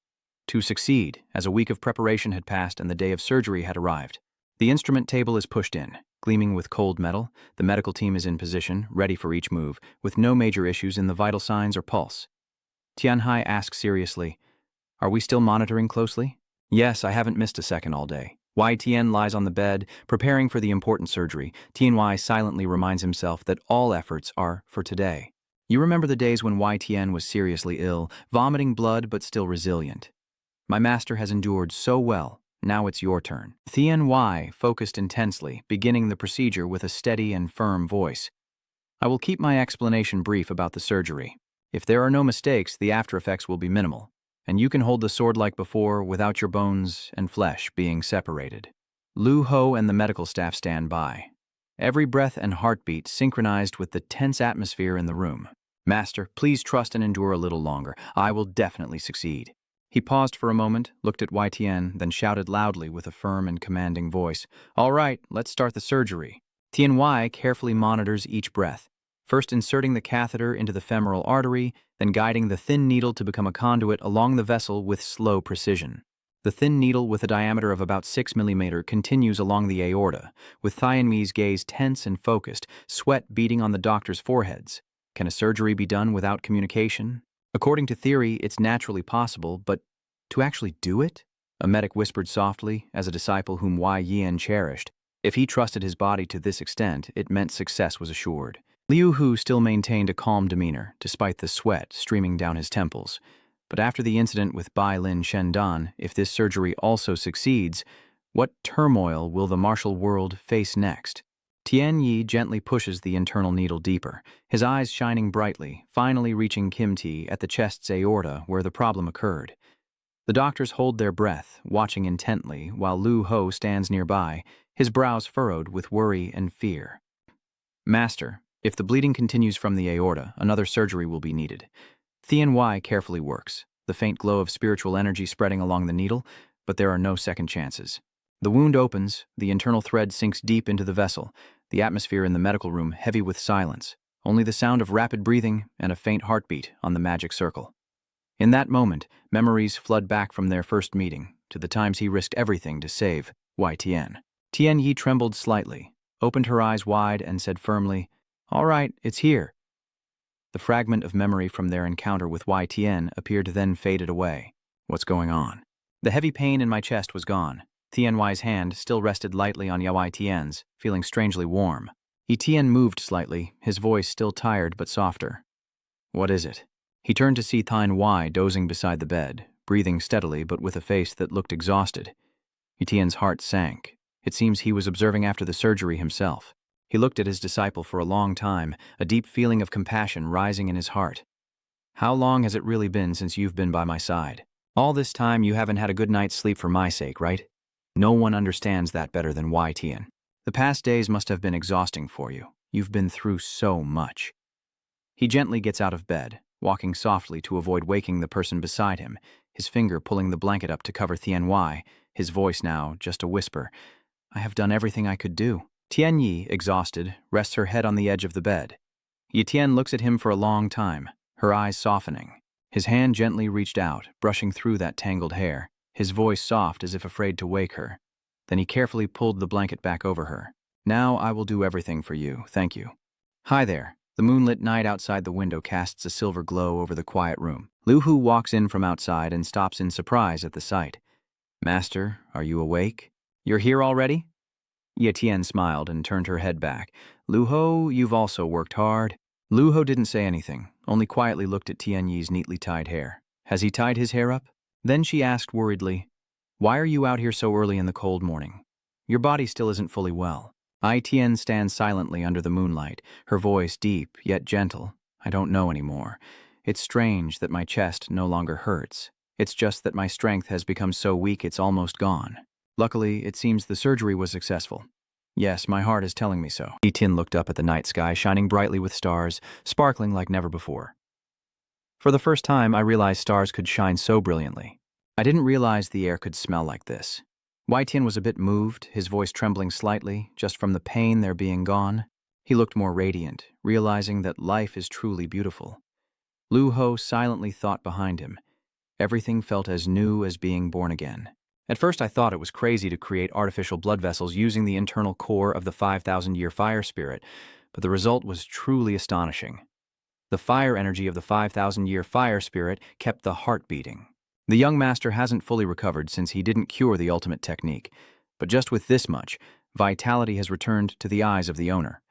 to succeed, as a week of preparation had passed and the day of surgery had arrived. The instrument table is pushed in, gleaming with cold metal. The medical team is in position, ready for each move, with no major issues in the vital signs or pulse. Tianhai asks seriously, "Are we still monitoring closely?" "Yes, I haven't missed a second all day." YTN lies on the bed, preparing for the important surgery. TNY silently reminds himself that all efforts are for today. You remember the days when YTN was seriously ill, vomiting blood but still resilient. My master has endured so well. Now it's your turn. TNY focused intensely, beginning the procedure with a steady and firm voice. I will keep my explanation brief about the surgery. If there are no mistakes, the after-effects will be minimal, and you can hold the sword like before without your bones and flesh being separated. Lu Ho and the medical staff stand by, every breath and heartbeat synchronized with the tense atmosphere in the room. Master, please trust and endure a little longer. I will definitely succeed. He paused for a moment, looked at YTN, then shouted loudly with a firm and commanding voice. All right, let's start the surgery. TNY carefully monitors each breath, first inserting the catheter into the femoral artery, then guiding the thin needle to become a conduit along the vessel with slow precision. The thin needle, with a diameter of about 6 mm, continues along the aorta, with Tianmi's gaze tense and focused, sweat beading on the doctor's foreheads. Can a surgery be done without communication? According to theory, it's naturally possible, but to actually do it? A medic whispered softly, as a disciple whom Yen cherished. If he trusted his body to this extent, it meant success was assured. Liu Hu still maintained a calm demeanor, despite the sweat streaming down his temples. But after the incident with Bai Lin Shendan, if this surgery also succeeds, what turmoil will the martial world face next? Tian Yi gently pushes the internal needle deeper, his eyes shining brightly, finally reaching Kim Ti at the chest's aorta where the problem occurred. The doctors hold their breath, watching intently, while Lu Ho stands nearby, his brows furrowed with worry and fear. Master, if the bleeding continues from the aorta, another surgery will be needed. Tian carefully works, the faint glow of spiritual energy spreading along the needle, but there are no second chances. The wound opens, the internal thread sinks deep into the vessel, the atmosphere in the medical room heavy with silence, only the sound of rapid breathing and a faint heartbeat on the magic circle. In that moment, memories flood back from their first meeting, to the times he risked everything to save YTN. Tian Yi trembled slightly, opened her eyes wide, and said firmly, "All right, it's here." The fragment of memory from their encounter with YTN appeared to then faded away. What's going on? The heavy pain in my chest was gone. Tian's hand still rested lightly on YTN's, feeling strangely warm. Etienne moved slightly, his voice still tired but softer. What is it? He turned to see Tian dozing beside the bed, breathing steadily but with a face that looked exhausted. Etienne's heart sank. It seems he was observing after the surgery himself. He looked at his disciple for a long time, a deep feeling of compassion rising in his heart. How long has it really been since you've been by my side? All this time you haven't had a good night's sleep for my sake, right? No one understands that better than YTN. The past days must have been exhausting for you. You've been through so much. He gently gets out of bed, walking softly to avoid waking the person beside him, his finger pulling the blanket up to cover Tian, his voice now just a whisper. I have done everything I could do. Tian Yi, exhausted, rests her head on the edge of the bed. Etienne looks at him for a long time, her eyes softening. His hand gently reached out, brushing through that tangled hair, his voice soft as if afraid to wake her. Then he carefully pulled the blanket back over her. Now I will do everything for you, thank you. Hi there. The moonlit night outside the window casts a silver glow over the quiet room. Lu Hu walks in from outside and stops in surprise at the sight. Master, are you awake? You're here already? Etienne smiled and turned her head back. Lu Ho, you've also worked hard. Lu Ho didn't say anything, only quietly looked at Tian Yi's neatly tied hair. Has he tied his hair up? Then she asked worriedly, why are you out here so early in the cold morning? Your body still isn't fully well. Tian stands silently under the moonlight, her voice deep yet gentle. I don't know anymore. It's strange that my chest no longer hurts. It's just that my strength has become so weak it's almost gone. Luckily, it seems the surgery was successful. Yes, my heart is telling me so. Etienne looked up at the night sky, shining brightly with stars, sparkling like never before. For the first time, I realized stars could shine so brilliantly. I didn't realize the air could smell like this. Etienne was a bit moved, his voice trembling slightly, just from the pain there being gone. He looked more radiant, realizing that life is truly beautiful. Lu Ho silently thought behind him. Everything felt as new as being born again. At first I thought it was crazy to create artificial blood vessels using the internal core of the 5,000-year fire spirit, but the result was truly astonishing. The fire energy of the 5,000-year fire spirit kept the heart beating. The young master hasn't fully recovered since he didn't cure the ultimate technique, but just with this much, vitality has returned to the eyes of the owner.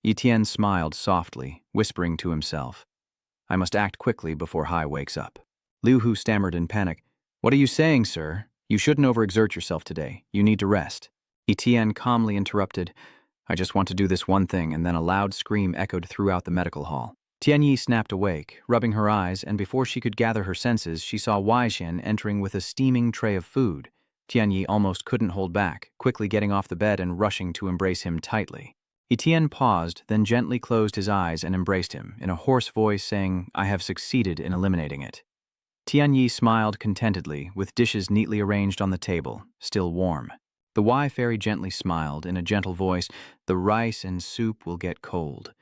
Etienne smiled softly, whispering to himself, "I must act quickly before Hai wakes up." Liu Hu stammered in panic, "What are you saying, sir? You shouldn't overexert yourself today. You need to rest." Etienne calmly interrupted, "I just want to do this one thing," and then a loud scream echoed throughout the medical hall. Tianyi snapped awake, rubbing her eyes, and before she could gather her senses, she saw Wei Xian entering with a steaming tray of food. Tianyi almost couldn't hold back, quickly getting off the bed and rushing to embrace him tightly. Etienne paused, then gently closed his eyes and embraced him, in a hoarse voice saying, "I have succeeded in eliminating it." Tianyi smiled contentedly, with dishes neatly arranged on the table, still warm. The Wei fairy gently smiled, in a gentle voice, "The rice and soup will get cold."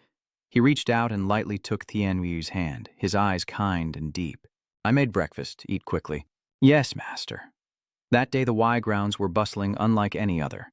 He reached out and lightly took Tianyi's hand, his eyes kind and deep. "I made breakfast. Eat quickly." "Yes, master." That day the Wei grounds were bustling unlike any other.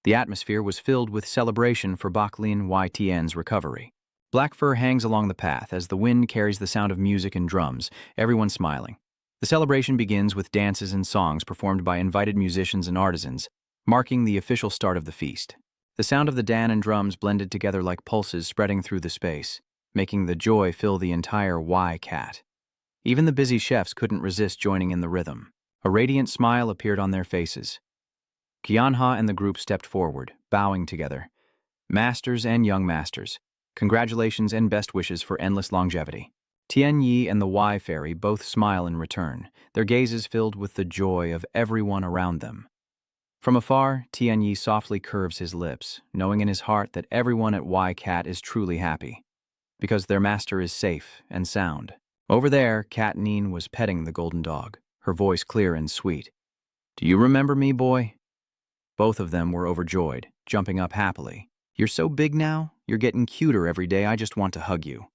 The atmosphere was filled with celebration for Baklin Wei Tian's recovery. Black fur hangs along the path as the wind carries the sound of music and drums, everyone smiling. The celebration begins with dances and songs performed by invited musicians and artisans, marking the official start of the feast. The sound of the dan and drums blended together like pulses spreading through the space, making the joy fill the entire Wei cat. Even the busy chefs couldn't resist joining in the rhythm. A radiant smile appeared on their faces. Qianha and the group stepped forward, bowing together. "Masters and young masters, congratulations and best wishes for endless longevity." Tianyi and the Wei fairy both smile in return, their gazes filled with the joy of everyone around them. From afar, Tianyi softly curves his lips, knowing in his heart that everyone at Wei Cat is truly happy, because their master is safe and sound. Over there, Cat Neen was petting the golden dog, her voice clear and sweet. "Do you remember me, boy?" Both of them were overjoyed, jumping up happily. "You're so big now, you're getting cuter every day, I just want to hug you."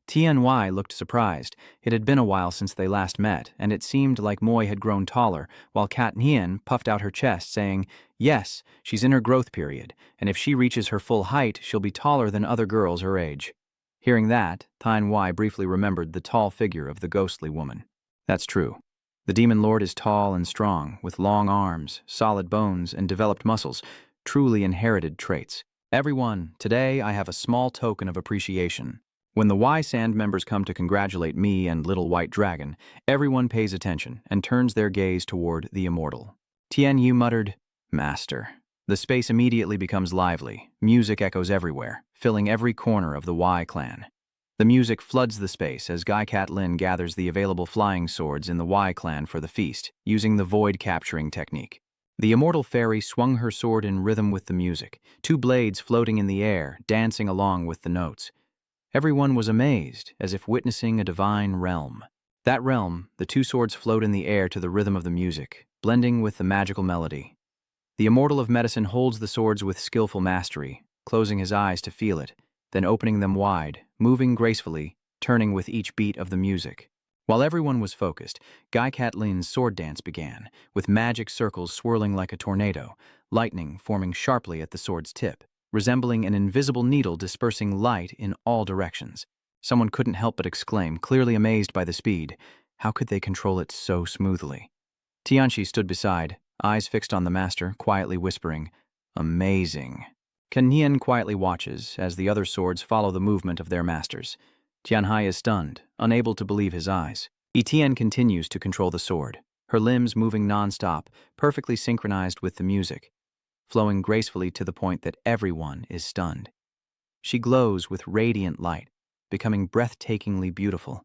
Tianyi looked surprised. It had been a while since they last met, and it seemed like Moi had grown taller, while Kat Nian puffed out her chest, saying, "Yes, she's in her growth period, and if she reaches her full height, she'll be taller than other girls her age." Hearing that, Tianyi briefly remembered the tall figure of the ghostly woman. That's true. The demon lord is tall and strong, with long arms, solid bones, and developed muscles, truly inherited traits. "Everyone, today I have a small token of appreciation. When the Y Sand members come to congratulate me and Little White Dragon, everyone pays attention and turns their gaze toward the immortal." Tianyu muttered, "Master." The space immediately becomes lively. Music echoes everywhere, filling every corner of the Y clan. The music floods the space as Gai Cat Lin gathers the available flying swords in the Y clan for the feast, using the void capturing technique. The immortal fairy swung her sword in rhythm with the music, two blades floating in the air, dancing along with the notes. Everyone was amazed, as if witnessing a divine realm. That realm, the two swords float in the air to the rhythm of the music, blending with the magical melody. The immortal of medicine holds the swords with skillful mastery, closing his eyes to feel it, then opening them wide, moving gracefully, turning with each beat of the music. While everyone was focused, Gai Cat Lin's sword dance began, with magic circles swirling like a tornado, lightning forming sharply at the sword's tip, resembling an invisible needle dispersing light in all directions. Someone couldn't help but exclaim, clearly amazed by the speed. How could they control it so smoothly? Tianchi stood beside, eyes fixed on the master, quietly whispering, "Amazing." Kanyan quietly watches as the other swords follow the movement of their masters. Tianhai is stunned, unable to believe his eyes. Etienne continues to control the sword, her limbs moving non-stop, perfectly synchronized with the music, flowing gracefully to the point that everyone is stunned. She glows with radiant light, becoming breathtakingly beautiful,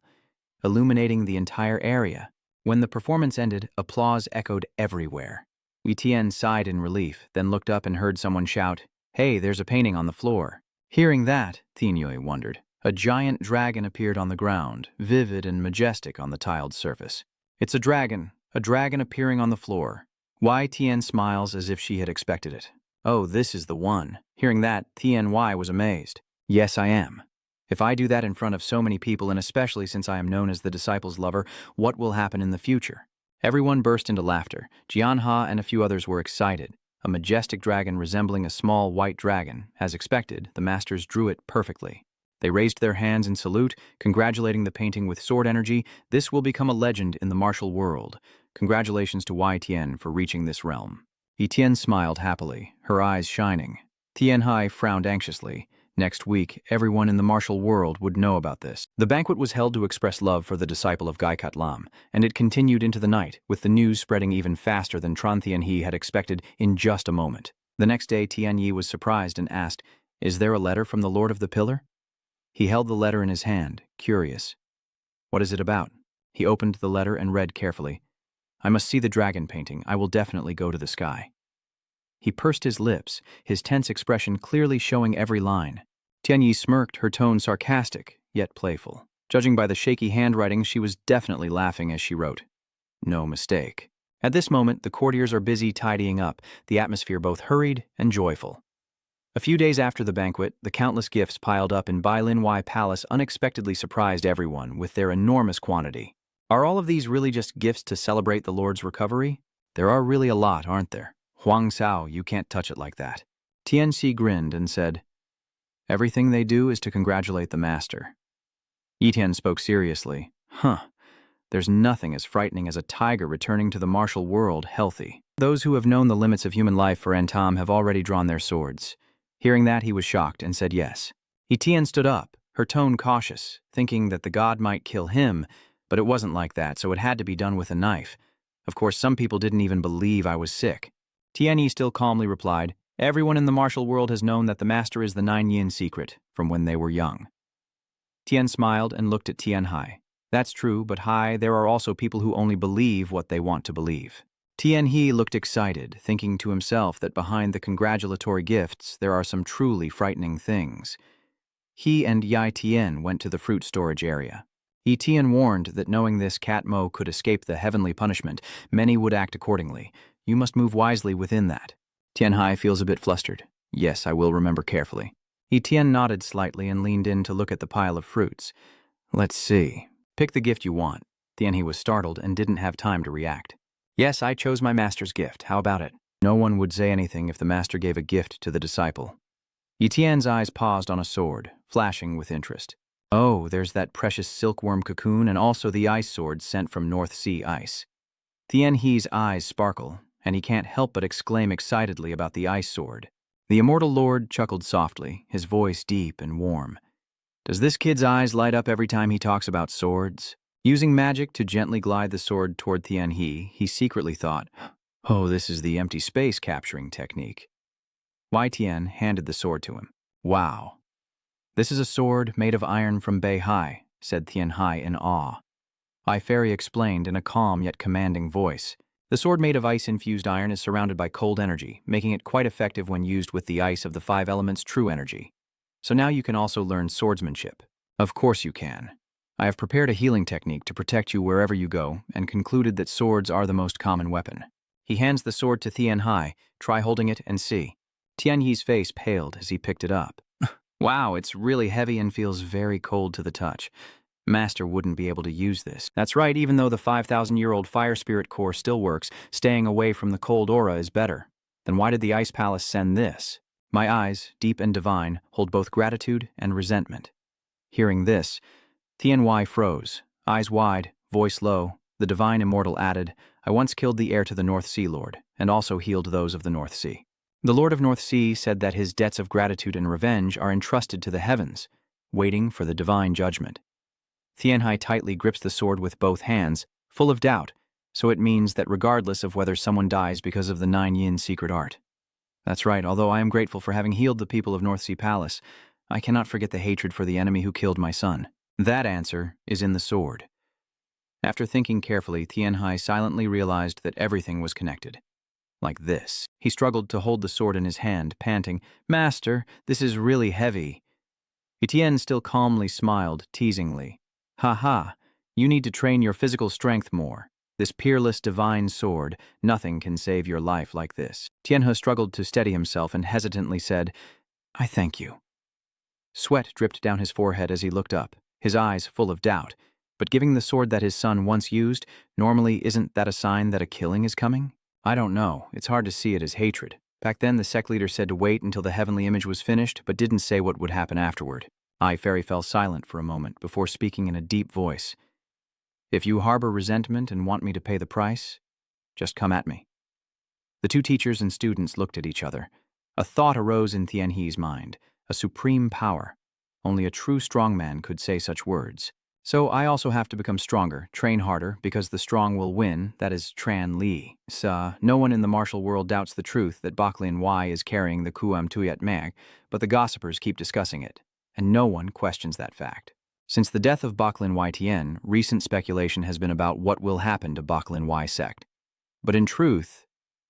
illuminating the entire area. When the performance ended, applause echoed everywhere. Etienne sighed in relief, then looked up and heard someone shout, "Hey, there's a painting on the floor." Hearing that, Tianyi wondered. A giant dragon appeared on the ground, vivid and majestic on the tiled surface. "It's a dragon appearing on the floor." Wei Tian smiles as if she had expected it. "Oh, this is the one." Hearing that, Tianyi was amazed. "Yes, I am." If I do that in front of so many people, and especially since I am known as the disciples' lover, what will happen in the future? Everyone burst into laughter. Jianha and a few others were excited. A majestic dragon resembling a small white dragon. As expected, the masters drew it perfectly. They raised their hands in salute, congratulating the painting with sword energy. This will become a legend in the martial world. Congratulations to Y Tian for reaching this realm. Etienne smiled happily, her eyes shining. Tianhai frowned anxiously. Next week, everyone in the martial world would know about this. The banquet was held to express love for the disciple of Gaikat Lam, and it continued into the night, with the news spreading even faster than Tran Tianhe had expected in just a moment. The next day, Tianyi was surprised and asked, "Is there a letter from the Lord of the Pillar?" He held the letter in his hand, curious. "What is it about?" He opened the letter and read carefully. "I must see the dragon painting. I will definitely go to the sky." He pursed his lips, his tense expression clearly showing every line. Tianyi smirked, her tone sarcastic, yet playful. Judging by the shaky handwriting, she was definitely laughing as she wrote. No mistake. At this moment, the courtiers are busy tidying up, the atmosphere both hurried and joyful. A few days after the banquet, the countless gifts piled up in Bailinwai Palace unexpectedly surprised everyone with their enormous quantity. Are all of these really just gifts to celebrate the Lord's recovery? There are really a lot, aren't there? Huang Sao, you can't touch it like that. Tianxi grinned and said, "Everything they do is to congratulate the master." Yitian spoke seriously. There's nothing as frightening as a tiger returning to the martial world healthy. Those who have known the limits of human life for Antam have already drawn their swords. Hearing that, he was shocked and said yes. Yitian stood up, her tone cautious, thinking that the god might kill him, but it wasn't like that, so it had to be done with a knife. Of course, some people didn't even believe I was sick. Tianyi still calmly replied, "Everyone in the martial world has known that the master is the Nine Yin secret from when they were young." Tian smiled and looked at Tianhai. "That's true, but there are also people who only believe what they want to believe." Tianhe looked excited, thinking to himself that behind the congratulatory gifts there are some truly frightening things. He and Yi Tian went to the fruit storage area. Yi Tian warned that knowing this Cat Mo could escape the heavenly punishment, many would act accordingly. You must move wisely within that. Tianhai feels a bit flustered. Yes, I will remember carefully. Yi Tian nodded slightly and leaned in to look at the pile of fruits. Let's see. Pick the gift you want. Tianhe was startled and didn't have time to react. Yes, I chose my master's gift. How about it? No one would say anything if the master gave a gift to the disciple. Yi Tian's eyes paused on a sword, flashing with interest. Oh, there's that precious silkworm cocoon and also the ice sword sent from North Sea ice. Tianhe's eyes sparkle, and he can't help but exclaim excitedly about the ice sword. The immortal lord chuckled softly, his voice deep and warm. Does this kid's eyes light up every time he talks about swords? Using magic to gently glide the sword toward Tianhe, he secretly thought, oh, this is the empty space capturing technique. Wei Tian handed the sword to him. Wow. This is a sword made of iron from Beihai, said Tianhai in awe. Ai Fairy explained in a calm yet commanding voice. The sword made of ice-infused iron is surrounded by cold energy, making it quite effective when used with the ice of the 5 elements' true energy. So now you can also learn swordsmanship. Of course you can. I have prepared a healing technique to protect you wherever you go and concluded that swords are the most common weapon. He hands the sword to Tianhai. Try holding it and see. Tianhe's face paled as he picked it up. Wow, it's really heavy and feels very cold to the touch. Master wouldn't be able to use this. That's right, even though the 5,000-year-old fire spirit core still works, staying away from the cold aura is better. Then why did the Ice Palace send this? My eyes, deep and divine, hold both gratitude and resentment. Hearing this, Tianhai froze, eyes wide, voice low. The divine immortal added, I once killed the heir to the North Sea Lord, and also healed those of the North Sea. The Lord of North Sea said that his debts of gratitude and revenge are entrusted to the heavens, waiting for the divine judgment. Tianhai tightly grips the sword with both hands, full of doubt, so it means that regardless of whether someone dies because of the 9 Yin secret art. That's right, although I am grateful for having healed the people of North Sea Palace, I cannot forget the hatred for the enemy who killed my son. That answer is in the sword. After thinking carefully, Tianhai silently realized that everything was connected. Like this. He struggled to hold the sword in his hand, panting, Master, this is really heavy. Etienne still calmly smiled, teasingly. Ha ha, you need to train your physical strength more. This peerless divine sword, nothing can save your life like this. Tianhe struggled to steady himself and hesitantly said, I thank you. Sweat dripped down his forehead as he looked up, his eyes full of doubt. But giving the sword that his son once used, normally isn't that a sign that a killing is coming? I don't know, it's hard to see it as hatred. Back then, the sect leader said to wait until the heavenly image was finished, but didn't say what would happen afterward. Fairy fell silent for a moment before speaking in a deep voice. If you harbor resentment and want me to pay the price, just come at me. The two teachers and students looked at each other. A thought arose in Tianhe's mind, a supreme power. Only a true strongman could say such words. So I also have to become stronger, train harder, because the strong will win, that is Tran Li. No one in the martial world doubts the truth that Baklin Y is carrying the Kuam Tuyat Mag, but the gossipers keep discussing it, and no one questions that fact. Since the death of Baklin Y Tien, recent speculation has been about what will happen to Baklin Y sect. But in truth,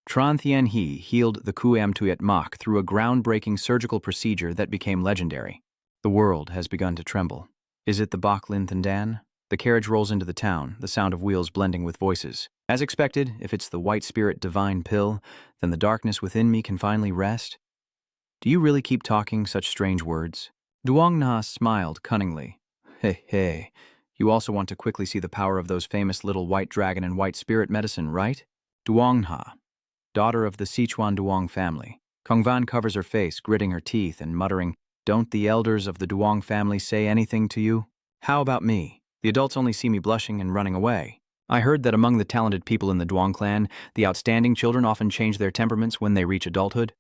Tran Tianhe healed the Kuam Tuyat Mak through a groundbreaking surgical procedure that became legendary. The world has begun to tremble. Is it the Baklin Thandan? The carriage rolls into the town, the sound of wheels blending with voices. As expected, if it's the white spirit divine pill, then the darkness within me can finally rest. Do you really keep talking such strange words? Duong Na smiled cunningly. Hey, you also want to quickly see the power of those famous little white dragon and white spirit medicine, right? Duong Ha, daughter of the Sichuan Duong family. Kongvan covers her face, gritting her teeth and muttering, "Don't the elders of the Duong family say anything to you? How about me? The adults only see me blushing and running away. I heard that among the talented people in the Duong clan, the outstanding children often change their temperaments when they reach adulthood.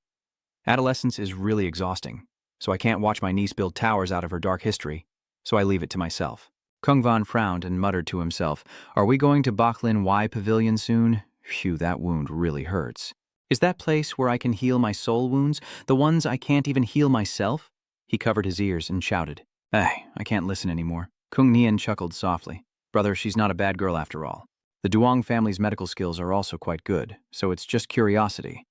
Adolescence is really exhausting, so I can't watch my niece build towers out of her dark history, so I leave it to myself." Kongvan frowned and muttered to himself, "Are we going to Baklin Y Pavilion soon? Phew, that wound really hurts. Is that place where I can heal my soul wounds, the ones I can't even heal myself?" He covered his ears and shouted, I can't listen anymore." Kung Nian chuckled softly. "Brother, she's not a bad girl after all. The Duong family's medical skills are also quite good, so it's just curiosity."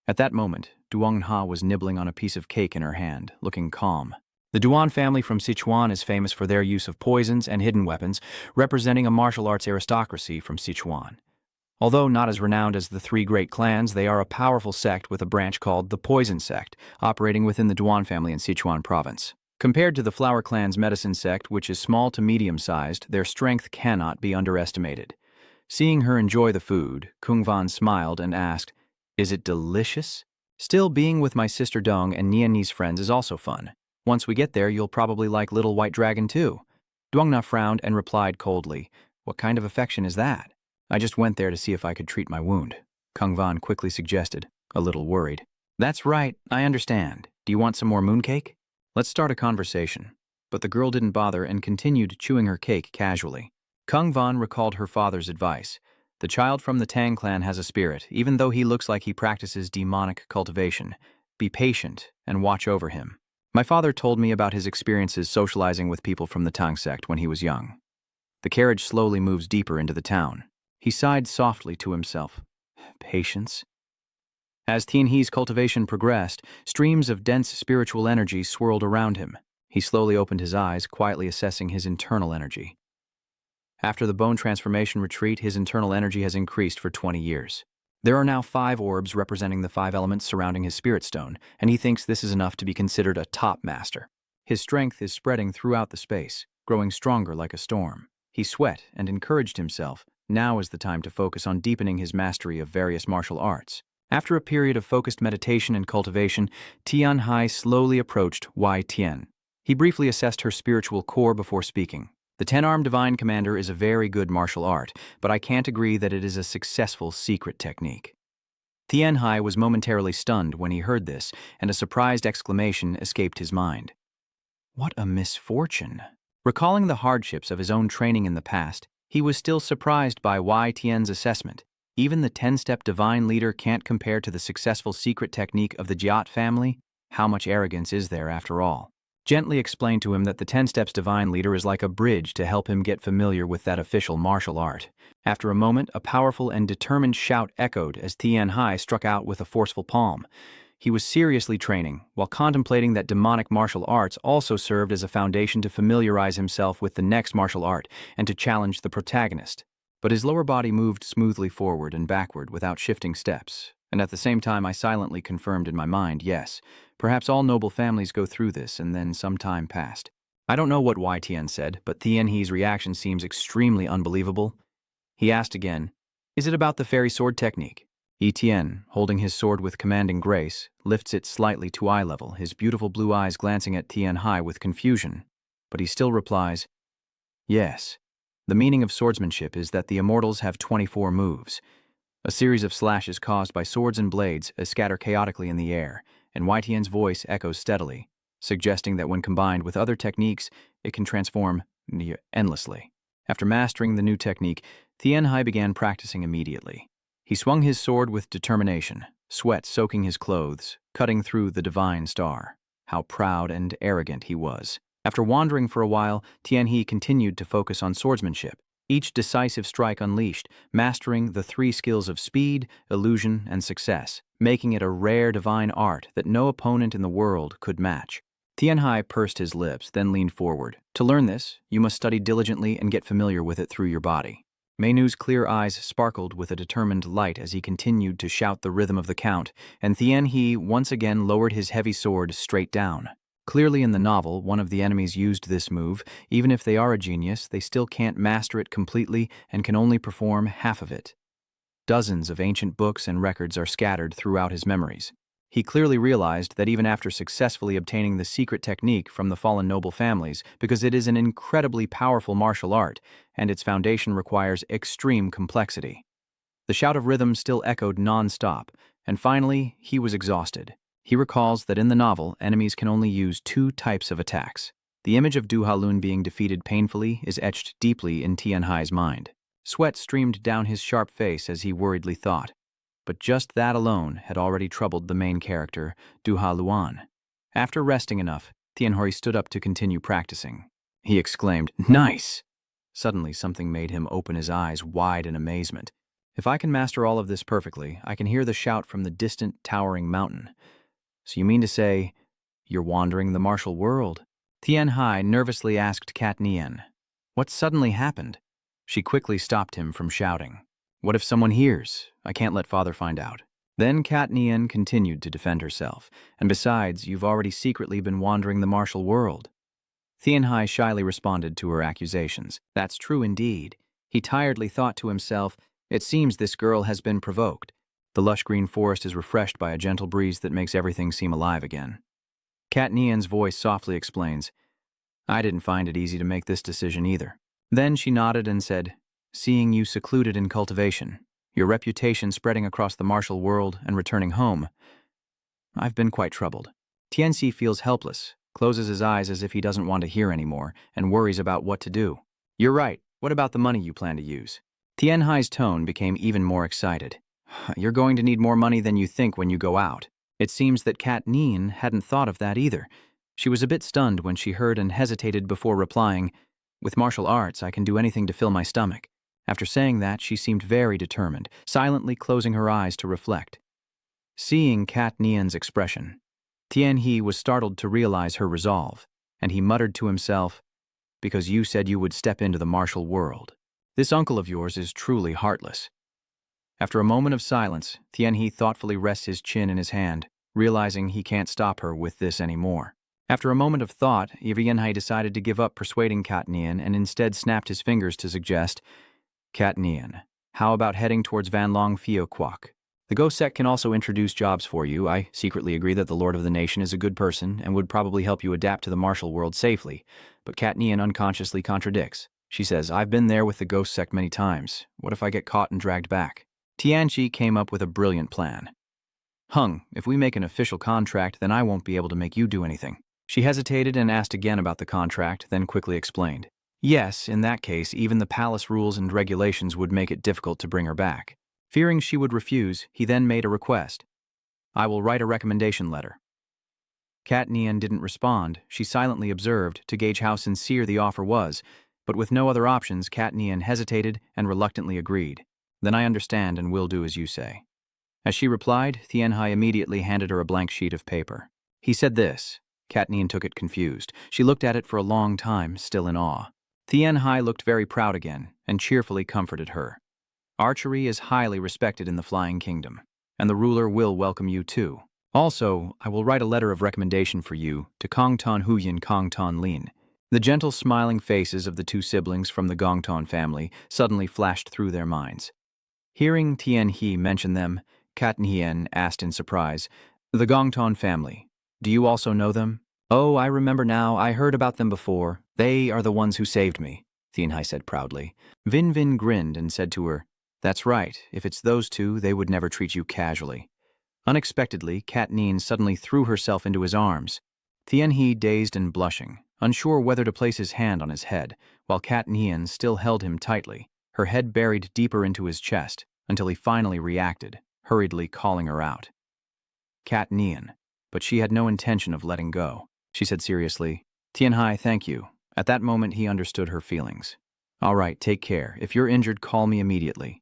At that moment, Duong Ha was nibbling on a piece of cake in her hand, looking calm. The Duan family from Sichuan is famous for their use of poisons and hidden weapons, representing a martial arts aristocracy from Sichuan. Although not as renowned as the three great clans, they are a powerful sect with a branch called the Poison Sect, operating within the Duan family in Sichuan province. Compared to the Flower Clan's Medicine Sect, which is small to medium-sized, their strength cannot be underestimated. Seeing her enjoy the food, Kungvan smiled and asked, "Is it delicious?" "Still, being with my sister Dong and Nianni's friends is also fun. Once we get there, you'll probably like Little White Dragon too." Duongna frowned and replied coldly, "What kind of affection is that?" "I just went there to see if I could treat my wound," Kungvan quickly suggested, a little worried. "That's right, I understand. Do you want some more mooncake? Let's start a conversation." But the girl didn't bother and continued chewing her cake casually. Kungvan recalled her father's advice. The child from the Tang clan has a spirit, even though he looks like he practices demonic cultivation. Be patient and watch over him. My father told me about his experiences socializing with people from the Tang sect when he was young. The carriage slowly moves deeper into the town. He sighed softly to himself. Patience. As Tianhe's cultivation progressed, streams of dense spiritual energy swirled around him. He slowly opened his eyes, quietly assessing his internal energy. After the bone transformation retreat, his internal energy has increased for 20 years. There are now 5 orbs representing the 5 elements surrounding his spirit stone, and he thinks this is enough to be considered a top master. His strength is spreading throughout the space, growing stronger like a storm. He sweat and encouraged himself. Now is the time to focus on deepening his mastery of various martial arts. After a period of focused meditation and cultivation, Tianhe slowly approached Wei Tian. He briefly assessed her spiritual core before speaking. The 10-armed Divine Commander is a very good martial art, but I can't agree that it is a successful secret technique. Tianhe was momentarily stunned when he heard this, and a surprised exclamation escaped his mind. What a misfortune! Recalling the hardships of his own training in the past, he was still surprised by Wei Tian's assessment. Even the 10-step divine leader can't compare to the successful secret technique of the Jiat family. How much arrogance is there after all? Gently explained to him that the 10 steps divine leader is like a bridge to help him get familiar with that official martial art. After a moment, a powerful and determined shout echoed as Tianhe struck out with a forceful palm. He was seriously training, while contemplating that demonic martial arts also served as a foundation to familiarize himself with the next martial art and to challenge the protagonist. But his lower body moved smoothly forward and backward without shifting steps, and at the same time I silently confirmed in my mind, yes, Perhaps all noble families go through this, and then some time passed. I don't know what YTN said, but Tianhe's reaction seems extremely unbelievable. He asked again, "Is it about the fairy sword technique?" Etienne, holding his sword with commanding grace, lifts it slightly to eye level, his beautiful blue eyes glancing at Tianhe with confusion. But he still replies, "Yes. The meaning of swordsmanship is that the immortals have 24 moves. A series of slashes caused by swords and blades scatter chaotically in the air, and YTN's voice echoes steadily, suggesting that when combined with other techniques, it can transform endlessly." After mastering the new technique, Tianhe began practicing immediately. He swung his sword with determination, sweat soaking his clothes, cutting through the divine star. How proud and arrogant he was. After wandering for a while, Tianhe continued to focus on swordsmanship, each decisive strike unleashed, mastering the 3 skills of speed, illusion, and success, making it a rare divine art that no opponent in the world could match. Tianhe pursed his lips, then leaned forward. "To learn this, you must study diligently and get familiar with it through your body." Meinu's clear eyes sparkled with a determined light as he continued to shout the rhythm of the count, and Tianhe once again lowered his heavy sword straight down. Clearly in the novel, one of the enemies used this move. Even if they are a genius, they still can't master it completely and can only perform half of it. Dozens of ancient books and records are scattered throughout his memories. He clearly realized that even after successfully obtaining the secret technique from the fallen noble families, because it is an incredibly powerful martial art, and its foundation requires extreme complexity. The shout of rhythm still echoed non-stop, and finally, he was exhausted. He recalls that in the novel, enemies can only use 2 types of attacks. The image of Du Halun being defeated painfully is etched deeply in Tianhe's mind. Sweat streamed down his sharp face as he worriedly thought. But just that alone had already troubled the main character, Du Haluan. After resting enough, Tianhe stood up to continue practicing. He exclaimed, "Nice!" Suddenly, something made him open his eyes wide in amazement. "If I can master all of this perfectly, I can hear the shout from the distant, towering mountain. So you mean to say, you're wandering the martial world?" Tianhe nervously asked Kat Nian. What suddenly happened? She quickly stopped him from shouting. "What if someone hears? I can't let father find out." Then Kat Nian continued to defend herself. "And besides, you've already secretly been wandering the martial world." Tianhe shyly responded to her accusations. "That's true indeed." He tiredly thought to himself, "It seems this girl has been provoked." The lush green forest is refreshed by a gentle breeze that makes everything seem alive again. Kat Nian's voice softly explains, "I didn't find it easy to make this decision either." Then she nodded and said, "Seeing you secluded in cultivation, your reputation spreading across the martial world and returning home, I've been quite troubled." Tianxi feels helpless, closes his eyes as if he doesn't want to hear anymore, and worries about what to do. "You're right. What about the money you plan to use?" Tianhe's tone became even more excited. "You're going to need more money than you think when you go out." It seems that Kat Nian hadn't thought of that either. She was a bit stunned when she heard and hesitated before replying, "With martial arts, I can do anything to fill my stomach." After saying that, she seemed very determined, silently closing her eyes to reflect. Seeing Kat Nian's expression, Tianhe was startled to realize her resolve, and he muttered to himself, "Because you said you would step into the martial world. This uncle of yours is truly heartless." After a moment of silence, Tianhe thoughtfully rests his chin in his hand, realizing he can't stop her with this anymore. After a moment of thought, Tianhe decided to give up persuading Kat Nian and instead snapped his fingers to suggest, "Kat Nian, how about heading towards Van Long Pheo Quoc? The Ghost Sect can also introduce jobs for you. I secretly agree that the Lord of the Nation is a good person and would probably help you adapt to the martial world safely." But Kat Nian unconsciously contradicts. She says, "I've been there with the Ghost Sect many times. What if I get caught and dragged back?" Tianxi came up with a brilliant plan. "Hung, if we make an official contract, then I won't be able to make you do anything." She hesitated and asked again about the contract, then quickly explained. Yes, in that case, even the palace rules and regulations would make it difficult to bring her back. Fearing she would refuse, he then made a request. "I will write a recommendation letter." Kat Nian didn't respond. She silently observed to gauge how sincere the offer was, but with no other options, Kat Nian hesitated and reluctantly agreed. "Then I understand and will do as you say." As she replied, Tianhe immediately handed her a blank sheet of paper. He said this. Kat Nian took it confused. She looked at it for a long time, still in awe. Tianhe looked very proud again and cheerfully comforted her. "Archery is highly respected in the Flying Kingdom, and the ruler will welcome you too. Also, I will write a letter of recommendation for you to Kongton Huyin Kongton Lin. The gentle smiling faces of the two siblings from the Gongton family suddenly flashed through their minds. Hearing Tian He mention them, Kat Nien asked in surprise, "The Gongton family. Do you also know them?" "Oh, I remember now. I heard about them before. They are the ones who saved me," Tian Hai said proudly. Vin Vin grinned and said to her, "That's right. If it's those two, they would never treat you casually." Unexpectedly, Kat Nien suddenly threw herself into his arms. Tian He dazed and blushing, unsure whether to place his hand on his head, while Kat Nien still held him tightly, her head buried deeper into his chest, until he finally reacted, hurriedly calling her out. Kat Nien. But she had no intention of letting go. She said seriously, "Tian Hai, thank you." At that moment, he understood her feelings. "All right, take care. If you're injured, call me immediately.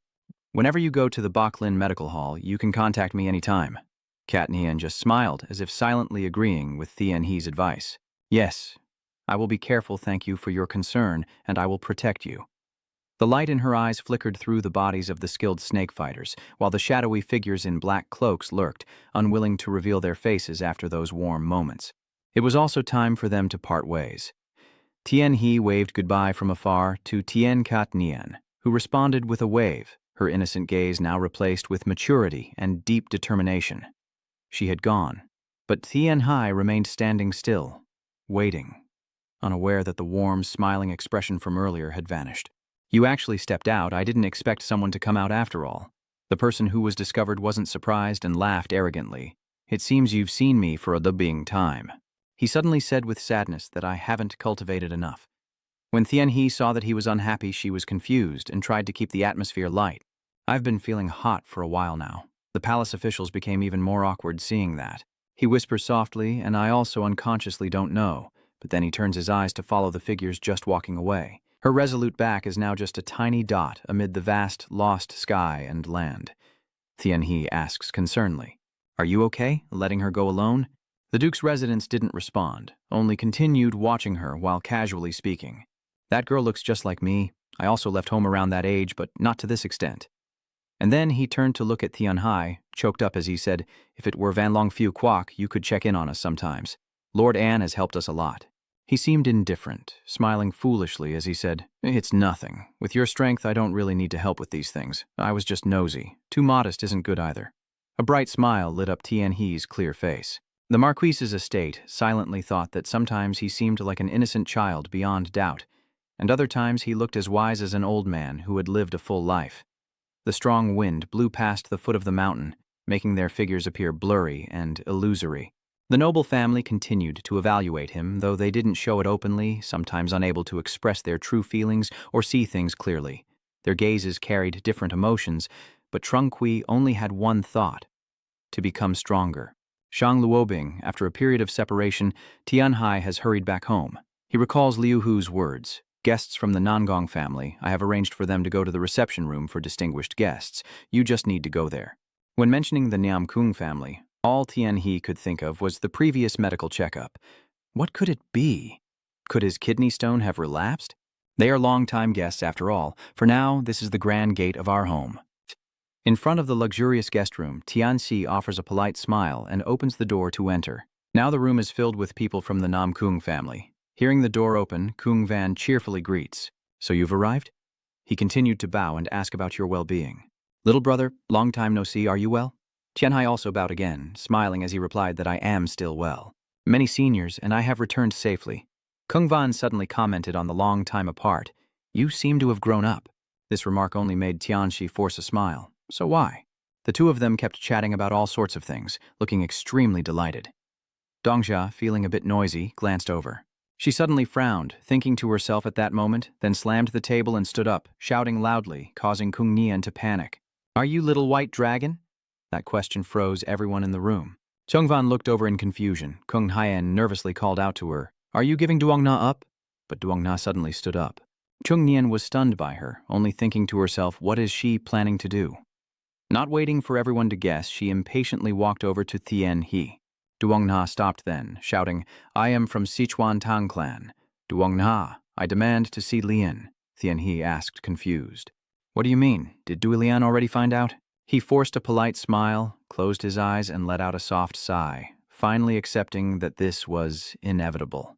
Whenever you go to the Baklin Medical Hall, you can contact me anytime." Kat Nien just smiled, as if silently agreeing with Tian He's advice. "Yes, I will be careful, thank you for your concern, and I will protect you." The light in her eyes flickered through the bodies of the skilled snake fighters, while the shadowy figures in black cloaks lurked, unwilling to reveal their faces after those warm moments. It was also time for them to part ways. Tian He waved goodbye from afar to Tien Kat Nien, who responded with a wave, her innocent gaze now replaced with maturity and deep determination. She had gone, but Tian Hai remained standing still, waiting, unaware that the warm, smiling expression from earlier had vanished. "You actually stepped out. I didn't expect someone to come out after all." The person who was discovered wasn't surprised and laughed arrogantly. "It seems you've seen me for the being time." He suddenly said with sadness that I haven't cultivated enough. When Tian He saw that he was unhappy, she was confused and tried to keep the atmosphere light. "I've been feeling hot for a while now." The palace officials became even more awkward seeing that. He whispers softly, "And I also unconsciously don't know," but then he turns his eyes to follow the figures just walking away. Her resolute back is now just a tiny dot amid the vast, lost sky and land. Tian He asks concernedly, "Are you okay, letting her go alone?" The Duke's residence didn't respond, only continued watching her while casually speaking. "That girl looks just like me. I also left home around that age, but not to this extent." And then he turned to look at Tian Hai, choked up as he said, "If it were Van Long Phu Quoc, you could check in on us sometimes. Lord An has helped us a lot." He seemed indifferent, smiling foolishly as he said, "It's nothing. With your strength, I don't really need to help with these things. I was just nosy. Too modest isn't good either." A bright smile lit up Tian He's clear face. The Marquis's estate silently thought that sometimes he seemed like an innocent child beyond doubt, and other times he looked as wise as an old man who had lived a full life. The strong wind blew past the foot of the mountain, making their figures appear blurry and illusory. The noble family continued to evaluate him, though they didn't show it openly, sometimes unable to express their true feelings or see things clearly. Their gazes carried different emotions, but Trung Kui only had one thought: to become stronger. Shang Luobing, after a period of separation, Tian Hai has hurried back home. He recalls Liu Hu's words, "Guests from the Nangong family, I have arranged for them to go to the reception room for distinguished guests. You just need to go there." When mentioning the Niam Kung family, all Tian He could think of was the previous medical checkup. What could it be? Could his kidney stone have relapsed? They are long-time guests after all. For now, this is the grand gate of our home. In front of the luxurious guest room, Tian Xi offers a polite smile and opens the door to enter. Now the room is filled with people from the Nam Kung family. Hearing the door open, Kung Van cheerfully greets. "So you've arrived?" He continued to bow and ask about your well-being. "Little brother, long time no see, are you well?" Tian Hai also bowed again, smiling as he replied that I am still well. "Many seniors, and I have returned safely." Kung Van suddenly commented on the long time apart. "You seem to have grown up." This remark only made Tian Xi force a smile. "So why?" The two of them kept chatting about all sorts of things, looking extremely delighted. Dongjia, feeling a bit noisy, glanced over. She suddenly frowned, thinking to herself at that moment, then slammed the table and stood up, shouting loudly, causing Kung Nian to panic. "Are you little white dragon?" That question froze everyone in the room. Chongvan looked over in confusion. Kung Haiyan nervously called out to her, "Are you giving Duong Na up?" But Duong Na suddenly stood up. Chung Nian was stunned by her, only thinking to herself, what is she planning to do? Not waiting for everyone to guess, she impatiently walked over to Tien He. Duong Na stopped then, shouting, "I am from Sichuan Tang clan. Duong Na, I demand to see Lian." Tien He asked, confused. "What do you mean? Did Dui Lian already find out?" He forced a polite smile, closed his eyes, and let out a soft sigh, finally accepting that this was inevitable.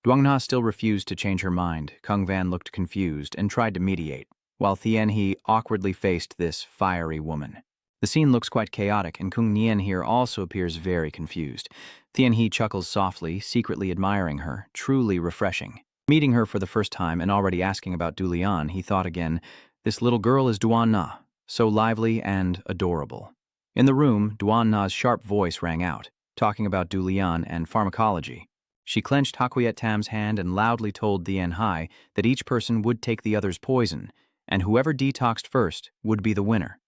Duangna still refused to change her mind. Kung Van looked confused and tried to mediate, while Thien He awkwardly faced this fiery woman. The scene looks quite chaotic, and Kung Nien here also appears very confused. Thien He chuckles softly, secretly admiring her, truly refreshing. Meeting her for the first time and already asking about Du Lian, he thought again, this little girl is Duan Na, so lively and adorable. In the room, Duan Na's sharp voice rang out, talking about Du Lian and pharmacology. She clenched Hakuiet Tam's hand and loudly told Thien Hai that each person would take the other's poison, and whoever detoxed first would be the winner.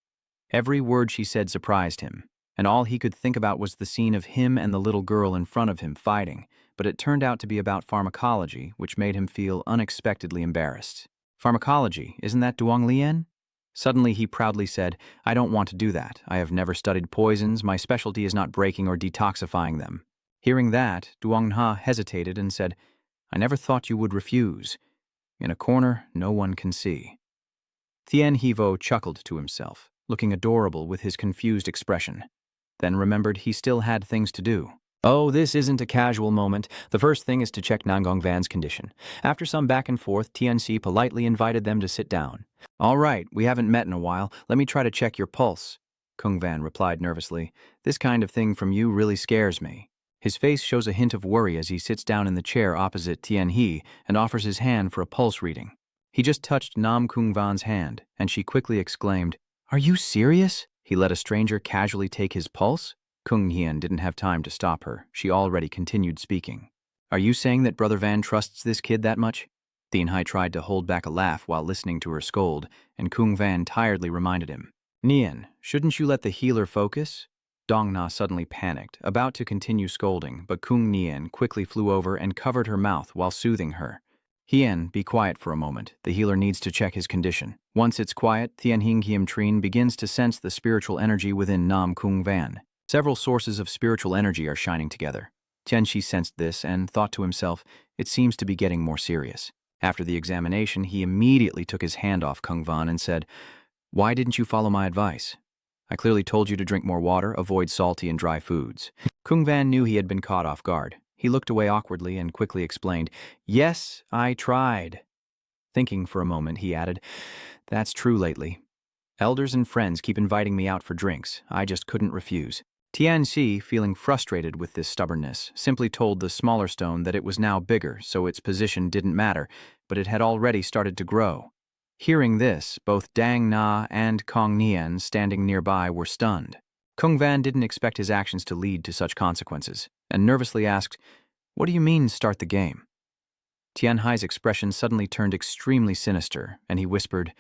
Every word she said surprised him, and all he could think about was the scene of him and the little girl in front of him fighting, but it turned out to be about pharmacology, which made him feel unexpectedly embarrassed. Pharmacology, isn't that Duong Lien? Suddenly he proudly said, I don't want to do that. I have never studied poisons. My specialty is not breaking or detoxifying them. Hearing that, Duong Ha hesitated and said, I never thought you would refuse. In a corner no one can see. Thien Hivo chuckled to himself, looking adorable with his confused expression, then remembered he still had things to do. Oh, this isn't a casual moment. The first thing is to check Nangong Van's condition. After some back and forth, TNC politely invited them to sit down. All right, we haven't met in a while. Let me try to check your pulse. Kung Van replied nervously. This kind of thing from you really scares me. His face shows a hint of worry as he sits down in the chair opposite Tien He and offers his hand for a pulse reading. He just touched Nam Kung Van's hand, and she quickly exclaimed, Are you serious? He let a stranger casually take his pulse? Kung Hien didn't have time to stop her. She already continued speaking. Are you saying that Brother Van trusts this kid that much? Thien Hai tried to hold back a laugh while listening to her scold, and Kung Van tiredly reminded him. Nien, shouldn't you let the healer focus? Dong Na suddenly panicked, about to continue scolding, but Kung Nien quickly flew over and covered her mouth while soothing her. Hien, be quiet for a moment. The healer needs to check his condition. Once it's quiet, Thien Hing Kiem Trien begins to sense the spiritual energy within Nam Kung Van. Several sources of spiritual energy are shining together. Tianxi sensed this and thought to himself, it seems to be getting more serious. After the examination, he immediately took his hand off Kung Van and said, Why didn't you follow my advice? I clearly told you to drink more water, avoid salty and dry foods. Kung Van knew he had been caught off guard. He looked away awkwardly and quickly explained, Yes, I tried. Thinking for a moment, he added, That's true lately. Elders and friends keep inviting me out for drinks. I just couldn't refuse. Tianxi, feeling frustrated with this stubbornness, simply told the smaller stone that it was now bigger, so its position didn't matter, but it had already started to grow. Hearing this, both Dang Na and Kong Nian standing nearby were stunned. Kung Van didn't expect his actions to lead to such consequences, and nervously asked, What do you mean, start the game? Tian Hai's expression suddenly turned extremely sinister, and he whispered,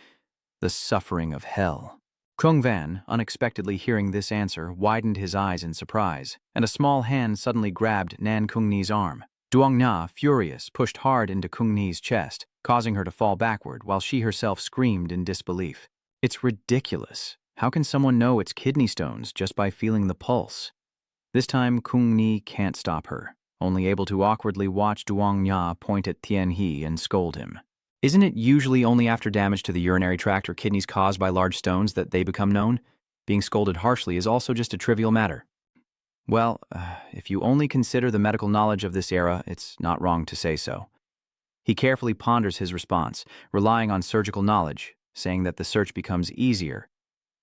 The suffering of hell. Kung Van, unexpectedly hearing this answer, widened his eyes in surprise, and a small hand suddenly grabbed Nan Kung Ni's arm. Duong Na, furious, pushed hard into Kung Ni's chest, causing her to fall backward while she herself screamed in disbelief. It's ridiculous. How can someone know it's kidney stones just by feeling the pulse? This time, Kung Ni can't stop her, only able to awkwardly watch Duong Na point at Tien He and scold him. Isn't it usually only after damage to the urinary tract or kidneys caused by large stones that they become known? Being scolded harshly is also just a trivial matter. Well, if you only consider the medical knowledge of this era, it's not wrong to say so. He carefully ponders his response, relying on surgical knowledge, saying that the search becomes easier.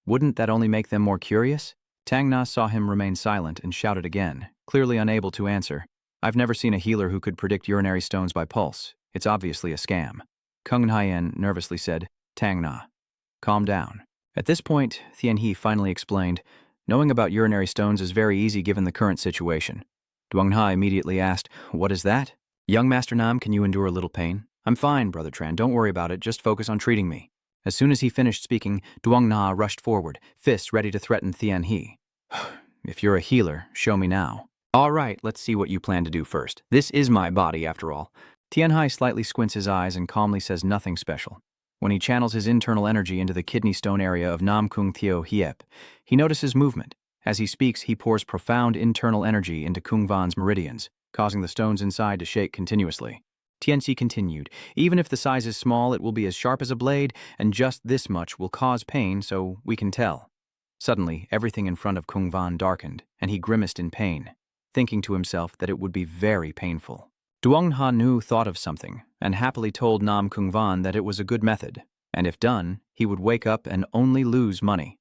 Wouldn't that only make them more curious? Tang Na saw him remain silent and shouted again, clearly unable to answer. I've never seen a healer who could predict urinary stones by pulse. It's obviously a scam. Kung Hien nervously said, Tang Na, calm down. At this point, Thien He finally explained, Knowing about urinary stones is very easy given the current situation. Duong Ha immediately asked, What is that? Young Master Nam, can you endure a little pain? I'm fine, Brother Tran, don't worry about it, just focus on treating me. As soon as he finished speaking, Duong Na rushed forward, fists ready to threaten Thien He. If you're a healer, show me now. All right, let's see what you plan to do first. This is my body, after all. Tien Hai slightly squints his eyes and calmly says nothing special. When he channels his internal energy into the kidney stone area of Nam Kung Theo Hiep, he notices movement. As he speaks, he pours profound internal energy into Kung Van's meridians, causing the stones inside to shake continuously. Tianxi continued, Even if the size is small, it will be as sharp as a blade, and just this much will cause pain, so we can tell. Suddenly, everything in front of Kung Van darkened, and he grimaced in pain, thinking to himself that it would be very painful. Duong Ha Nu thought of something, and happily told Nam Kung Van that it was a good method, and if done, he would wake up and only lose money.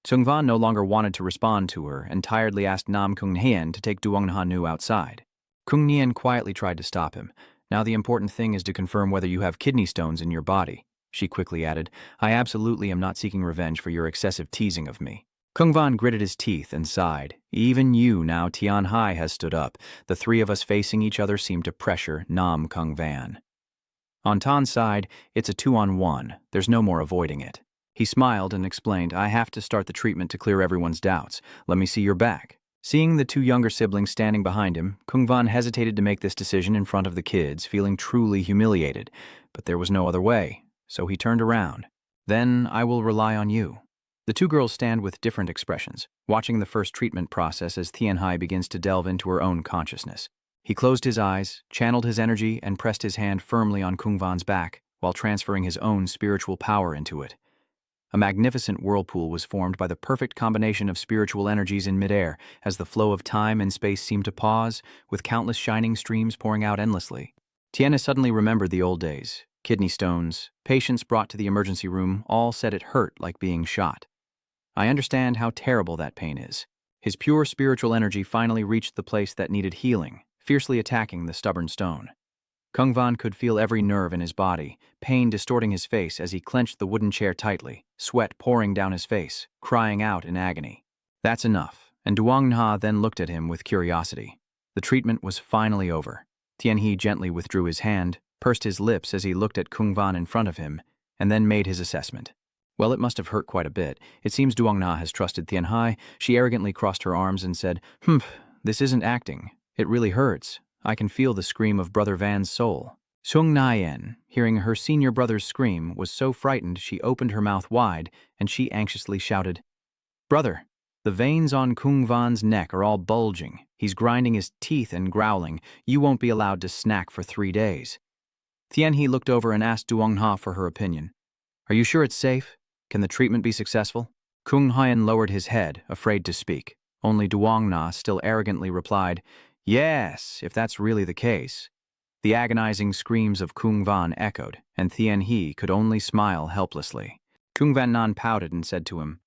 Chung Van no longer wanted to respond to her and tiredly asked Nam Kung Hien to take Duong Ha Nu outside. Kung Nien quietly tried to stop him. Now the important thing is to confirm whether you have kidney stones in your body, she quickly added. I absolutely am not seeking revenge for your excessive teasing of me. Kung Van gritted his teeth and sighed. Even you, now Tian Hai has stood up. The three of us facing each other seem to pressure Nam Kung Van. On Tan's side, it's a 2-on-1. There's no more avoiding it. He smiled and explained, I have to start the treatment to clear everyone's doubts. Let me see your back. Seeing the two younger siblings standing behind him, Kung Van hesitated to make this decision in front of the kids, feeling truly humiliated. But there was no other way, so he turned around. Then I will rely on you. The two girls stand with different expressions, watching the first treatment process as Tian Hai begins to delve into her own consciousness. He closed his eyes, channeled his energy, and pressed his hand firmly on Kung Van's back, while transferring his own spiritual power into it. A magnificent whirlpool was formed by the perfect combination of spiritual energies in midair, as the flow of time and space seemed to pause, with countless shining streams pouring out endlessly. Tiana suddenly remembered the old days. Kidney stones, patients brought to the emergency room, all said it hurt like being shot. I understand how terrible that pain is. His pure spiritual energy finally reached the place that needed healing, fiercely attacking the stubborn stone. Kung Van could feel every nerve in his body, pain distorting his face as he clenched the wooden chair tightly, sweat pouring down his face, crying out in agony. That's enough, and Duong Ha then looked at him with curiosity. The treatment was finally over. Tian He gently withdrew his hand, pursed his lips as he looked at Kung Van in front of him, and then made his assessment. Well, it must have hurt quite a bit. It seems Duong Na has trusted Tian Hai. She arrogantly crossed her arms and said, this isn't acting. It really hurts. I can feel the scream of Brother Van's soul. Sung Nayen, hearing her senior brother's scream, was so frightened she opened her mouth wide, and she anxiously shouted, Brother, the veins on Kung Van's neck are all bulging. He's grinding his teeth and growling. You won't be allowed to snack for 3 days. Tian He looked over and asked Duong Ha for her opinion. Are you sure it's safe? Can the treatment be successful? Kung Hien lowered his head, afraid to speak. Only Duong Na still arrogantly replied, Yes, if that's really the case. The agonizing screams of Kung Van echoed, and Tian He could only smile helplessly. Kung Van Nan pouted and said to him,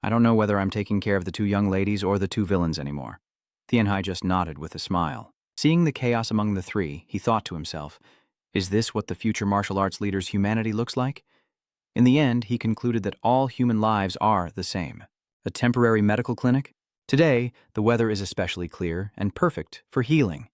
I don't know whether I'm taking care of the 2 young ladies or the 2 villains anymore. Tian Hai just nodded with a smile. Seeing the chaos among the 3, he thought to himself, is this what the future martial arts leader's humanity looks like? In the end, he concluded that all human lives are the same. A temporary medical clinic? Today, the weather is especially clear and perfect for healing.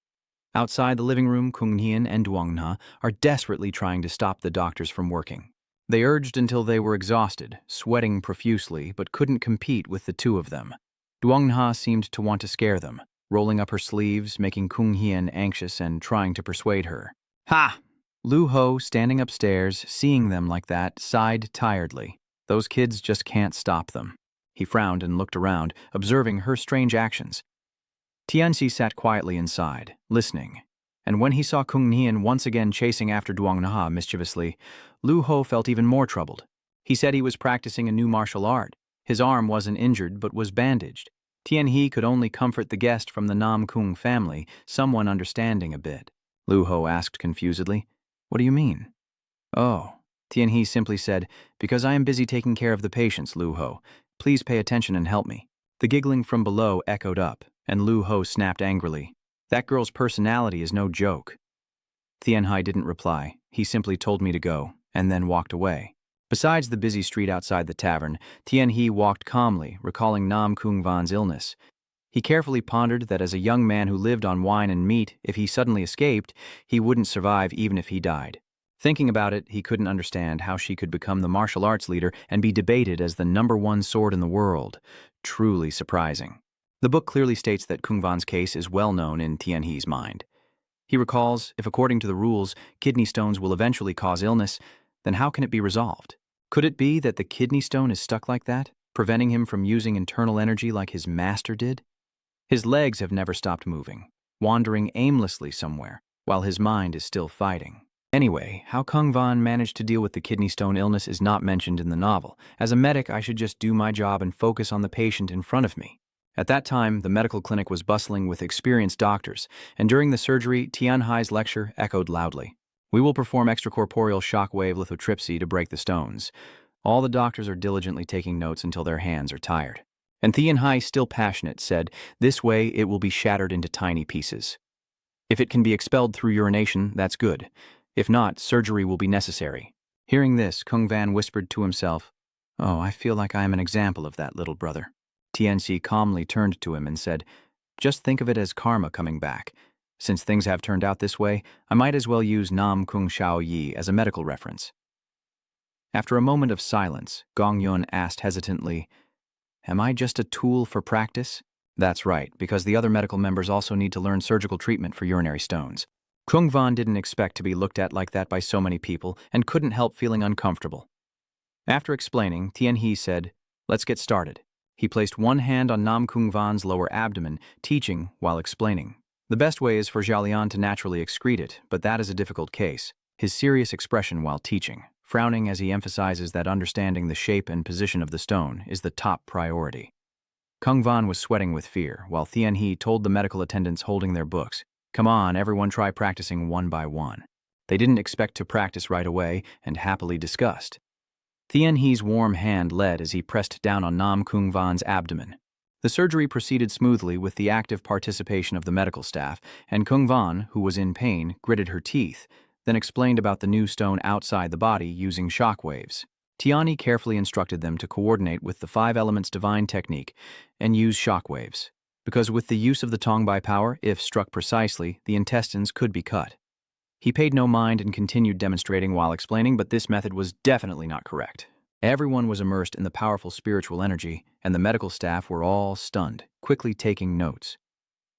Outside the living room, Kung Hien and Duong Na are desperately trying to stop the doctors from working. They urged until they were exhausted, sweating profusely, but couldn't compete with the 2 of them. Duong Na seemed to want to scare them, rolling up her sleeves, making Kung Hien anxious and trying to persuade her. Ha! Lu Ho, standing upstairs, seeing them like that, sighed tiredly. Those kids just can't stop them. He frowned and looked around, observing her strange actions. Tianxi sat quietly inside, listening. And when he saw Kung Hien once again chasing after Duong Na mischievously, Lu Ho felt even more troubled. He said he was practicing a new martial art. His arm wasn't injured but was bandaged. Tian He could only comfort the guest from the Nam Kung family, someone understanding a bit. Lu Ho asked confusedly, What do you mean? Oh, Tian He simply said, Because I am busy taking care of the patients, Lu Ho. Please pay attention and help me. The giggling from below echoed up, and Lu Ho snapped angrily. That girl's personality is no joke. Tian Hai didn't reply. He simply told me to go, and then walked away. Besides the busy street outside the tavern, Tian He walked calmly, recalling Nam Kung Van's illness. He carefully pondered that as a young man who lived on wine and meat, if he suddenly escaped, he wouldn't survive even if he died. Thinking about it, he couldn't understand how she could become the martial arts leader and be debated as the #1 sword in the world. Truly surprising. The book clearly states that Kung Van's case is well known in Tian He's mind. He recalls, if according to the rules, kidney stones will eventually cause illness, then how can it be resolved? Could it be that the kidney stone is stuck like that, preventing him from using internal energy like his master did? His legs have never stopped moving, wandering aimlessly somewhere, while his mind is still fighting. Anyway, how Kung Van managed to deal with the kidney stone illness is not mentioned in the novel. As a medic, I should just do my job and focus on the patient in front of me. At that time, the medical clinic was bustling with experienced doctors, and during the surgery, Tian Hai's lecture echoed loudly. We will perform extracorporeal shockwave lithotripsy to break the stones. All the doctors are diligently taking notes until their hands are tired. And Tian Hai, still passionate, said, "This way it will be shattered into tiny pieces. If it can be expelled through urination, that's good. If not, surgery will be necessary." Hearing this, Kung Van whispered to himself, "Oh, I feel like I am an example of that little brother." Tianxi calmly turned to him and said, "Just think of it as karma coming back. Since things have turned out this way, I might as well use Nam Kung Shao Yi as a medical reference." After a moment of silence, Gong Yun asked hesitantly, "Am I just a tool for practice?" "That's right, because the other medical members also need to learn surgical treatment for urinary stones." Kung Van didn't expect to be looked at like that by so many people and couldn't help feeling uncomfortable. After explaining, Tian He said, "Let's get started." He placed one hand on Nam Kung Van's lower abdomen, teaching while explaining. The best way is for Jialian to naturally excrete it, but that is a difficult case. His serious expression while teaching, frowning as he emphasizes that understanding the shape and position of the stone is the top priority. Kung Van was sweating with fear, while Tian He told the medical attendants holding their books, "Come on, everyone try practicing one by one." They didn't expect to practice right away and happily discussed. Tian He's warm hand led as he pressed down on Nam Kung Van's abdomen. The surgery proceeded smoothly with the active participation of the medical staff, and Kung Van, who was in pain, gritted her teeth, then explained about the new stone outside the body using shock waves. Tiani carefully instructed them to coordinate with the 5 elements divine technique and use shock waves, because with the use of the Tongbai power, if struck precisely, the intestines could be cut. He paid no mind and continued demonstrating while explaining, but this method was definitely not correct. Everyone was immersed in the powerful spiritual energy, and the medical staff were all stunned, quickly taking notes.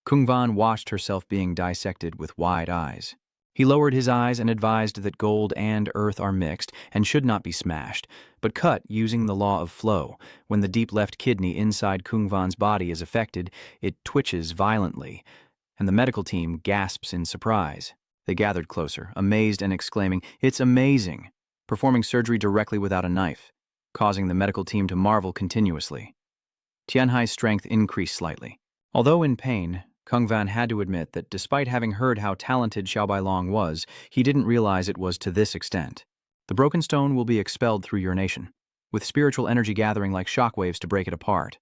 Kung Van watched herself being dissected with wide eyes. He lowered his eyes and advised that gold and earth are mixed and should not be smashed, but cut using the law of flow. When the deep left kidney inside Kung Van's body is affected, it twitches violently, and the medical team gasps in surprise. They gathered closer, amazed and exclaiming, "It's amazing!" performing surgery directly without a knife, causing the medical team to marvel continuously. Tianhai's strength increased slightly. Although in pain, Kung Van had to admit that despite having heard how talented Xiao Bailong was, he didn't realize it was to this extent. The broken stone will be expelled through urination, with spiritual energy gathering like shockwaves to break it apart.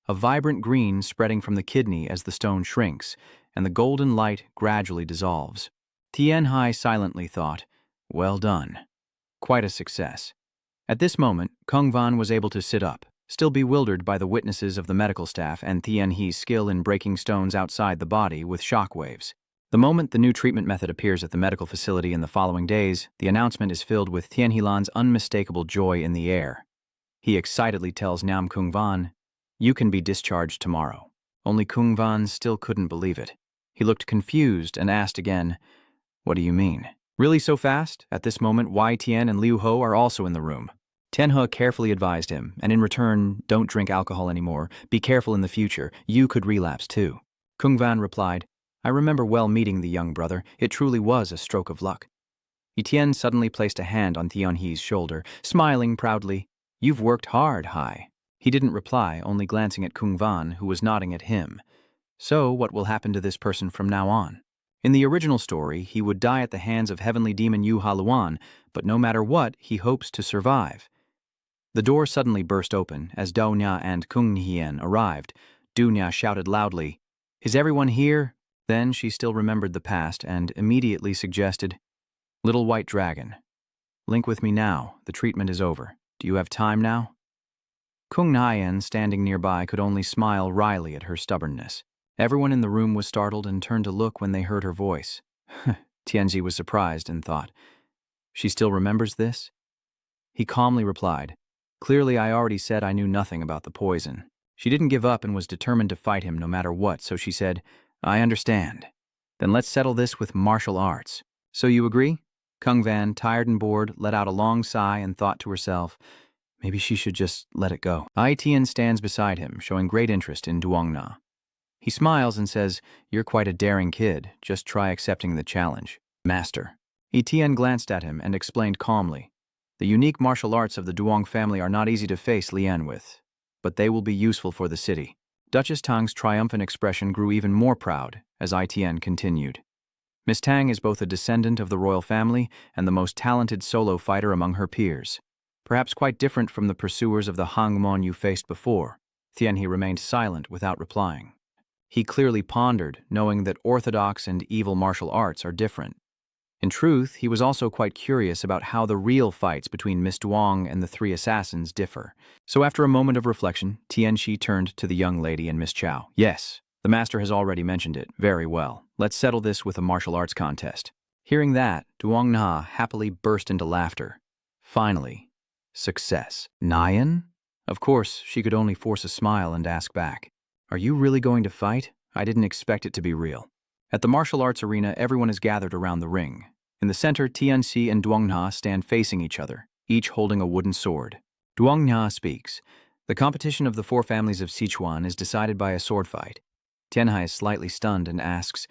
A vibrant green spreading from the kidney as the stone shrinks, and the golden light gradually dissolves. Tian Hai silently thought, "Well done." Quite a success. At this moment, Kung Van was able to sit up, still bewildered by the witnesses of the medical staff and Tian He's skill in breaking stones outside the body with shock waves. The moment the new treatment method appears at the medical facility in the following days, the announcement is filled with Tian Helan's unmistakable joy in the air. He excitedly tells Nam Kung Van, "You can be discharged tomorrow." Only Kung Van still couldn't believe it. He looked confused and asked again, "What do you mean?" "Really so fast?" At this moment, Wei Tian and Liu Ho are also in the room. Tianhe carefully advised him, and in return, "Don't drink alcohol anymore. Be careful in the future. You could relapse too." Kung Van replied, "I remember well meeting the young brother. It truly was a stroke of luck." Etienne suddenly placed a hand on Tianhe's shoulder, smiling proudly. "You've worked hard, Hai." He didn't reply, only glancing at Kung Van, who was nodding at him. So, what will happen to this person from now on? In the original story, he would die at the hands of heavenly demon Yu Haluan, but no matter what, he hopes to survive. The door suddenly burst open as Dao Nya and Kung Hien arrived. Du Nya shouted loudly, "Is everyone here?" Then she still remembered the past and immediately suggested, "Little white dragon, link with me now. The treatment is over. Do you have time now?" Kung Hien, standing nearby, could only smile wryly at her stubbornness. Everyone in the room was startled and turned to look when they heard her voice. Tianji was surprised and thought, "She still remembers this?" He calmly replied, "Clearly I already said I knew nothing about the poison." She didn't give up and was determined to fight him no matter what, so she said, "I understand. Then let's settle this with martial arts. So you agree?" Kung Van, tired and bored, let out a long sigh and thought to herself, maybe she should just let it go. Ai Tian stands beside him, showing great interest in Duongna. He smiles and says, "You're quite a daring kid. Just try accepting the challenge." "Master." Etienne glanced at him and explained calmly. The unique martial arts of the Duong family are not easy to face Lien with, but they will be useful for the city. Duchess Tang's triumphant expression grew even more proud as Etienne continued. Miss Tang is both a descendant of the royal family and the most talented solo fighter among her peers. Perhaps quite different from the pursuers of the Hangmon you faced before. Tianhe remained silent without replying. He clearly pondered, knowing that orthodox and evil martial arts are different. In truth, he was also quite curious about how the real fights between Miss Duong and the three assassins differ. So after a moment of reflection, Tianxi turned to the young lady and Miss Chow. Yes, the master has already mentioned it. Very well. Let's settle this with a martial arts contest. Hearing that, Duong Na happily burst into laughter. Finally, success. Nyan? Of course, she could only force a smile and ask back. Are you really going to fight? I didn't expect it to be real. At the martial arts arena, everyone is gathered around the ring. In the center, Tianxi and Duong Na stand facing each other, each holding a wooden sword. Duong Na speaks. The competition of the four families of Sichuan is decided by a sword fight. Tianhai is slightly stunned and asks,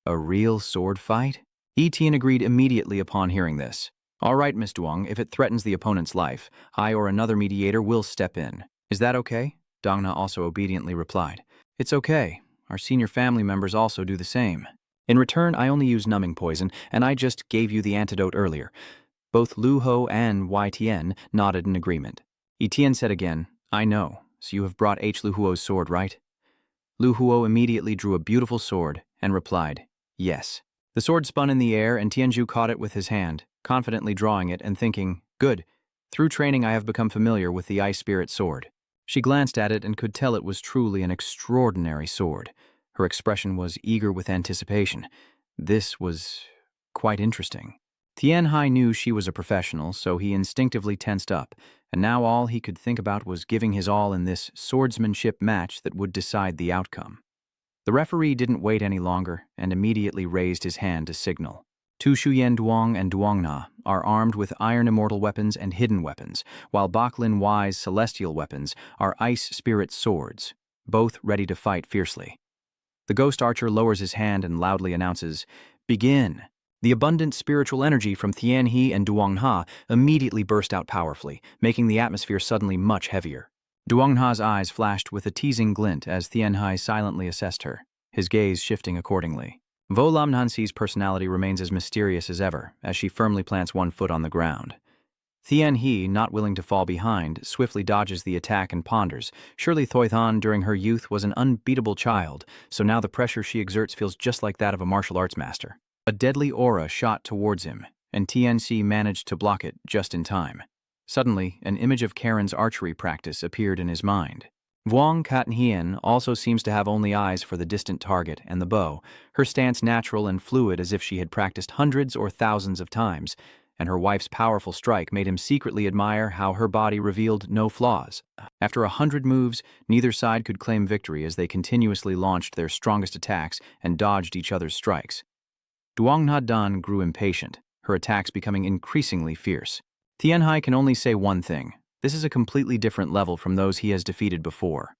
a real sword fight? Etienne agreed immediately upon hearing this. All right, Miss Duong, if it threatens the opponent's life, I or another mediator will step in. Is that okay? Dong Na also obediently replied. It's okay. Our senior family members also do the same. In return, I only use numbing poison, and I just gave you the antidote earlier. Both Lu Ho and YTN nodded in agreement. Etienne said again, I know, so you have brought H. Lu Huo's sword, right? Lu Huo immediately drew a beautiful sword and replied, yes. The sword spun in the air and Tianzhu caught it with his hand, confidently drawing it and thinking, good. Through training I have become familiar with the Ice Spirit sword. She glanced at it and could tell it was truly an extraordinary sword. Her expression was eager with anticipation. This was quite interesting. Tianhai knew she was a professional, so he instinctively tensed up, and now all he could think about was giving his all in this swordsmanship match that would decide the outcome. The referee didn't wait any longer and immediately raised his hand to signal. Tu Shuyen Duong and Duong Na are armed with iron immortal weapons and hidden weapons, while Baklin Y's celestial weapons are ice spirit swords, both ready to fight fiercely. The ghost archer lowers his hand and loudly announces, begin. The abundant spiritual energy from Tianhe and Duong Ha immediately burst out powerfully, making the atmosphere suddenly much heavier. Duong Ha's eyes flashed with a teasing glint as Tianhai silently assessed her, his gaze shifting accordingly. Vo Lam Nanxi's personality remains as mysterious as ever, as she firmly plants one foot on the ground. Tianhe, not willing to fall behind, swiftly dodges the attack and ponders. Surely Thoithan during her youth was an unbeatable child, so now the pressure she exerts feels just like that of a martial arts master. A deadly aura shot towards him, and Tianxi managed to block it just in time. Suddenly, an image of Karen's archery practice appeared in his mind. Vuong Katnhien also seems to have only eyes for the distant target and the bow, her stance natural and fluid as if she had practiced hundreds or thousands of times, and her wife's powerful strike made him secretly admire how her body revealed no flaws. After 100 moves, neither side could claim victory as they continuously launched their strongest attacks and dodged each other's strikes. Duong Na Dan grew impatient, her attacks becoming increasingly fierce. Tianhai can only say one thing. This is a completely different level from those he has defeated before.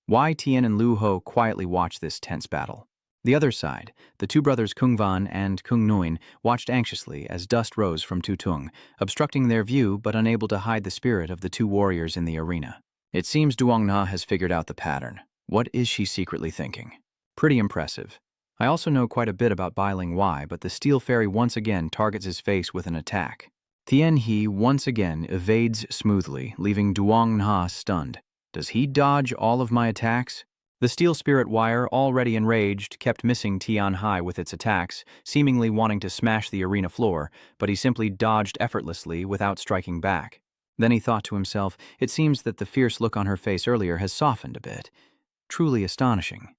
Wai Tian and Lu Ho quietly watched this tense battle. The other side, the two brothers Kung Van and Kung Nguyen, watched anxiously as dust rose from Tutung, obstructing their view but unable to hide the spirit of the two warriors in the arena. It seems Duong Na has figured out the pattern. What is she secretly thinking? Pretty impressive. I also know quite a bit about Bai Ling Wai, but the Steel Fairy once again targets his face with an attack. Tianhe once again evades smoothly, leaving Duong Na stunned. Does he dodge all of my attacks? The Steel Spirit Wire, already enraged, kept missing Tianhai with its attacks, seemingly wanting to smash the arena floor, but he simply dodged effortlessly without striking back. Then he thought to himself, it seems that the fierce look on her face earlier has softened a bit. Truly astonishing.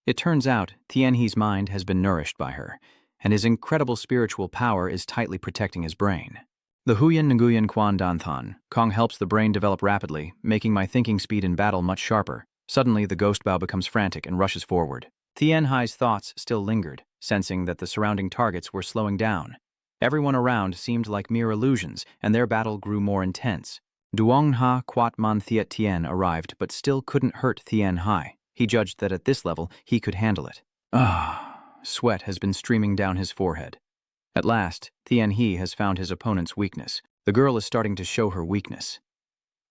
It turns out Tianhe's mind has been nourished by her, and his incredible spiritual power is tightly protecting his brain. The Huyan Nguyen Quan Danthan, Kong helps the brain develop rapidly, making my thinking speed in battle much sharper. Suddenly, the ghost bow becomes frantic and rushes forward. Tianhai's thoughts still lingered, sensing that the surrounding targets were slowing down. Everyone around seemed like mere illusions, and their battle grew more intense. Duong Ha Quat Man Thiet Tien arrived, but still couldn't hurt Tianhai. He judged that at this level, he could handle it. Sweat has been streaming down his forehead. At last, Tianhe has found his opponent's weakness. The girl is starting to show her weakness.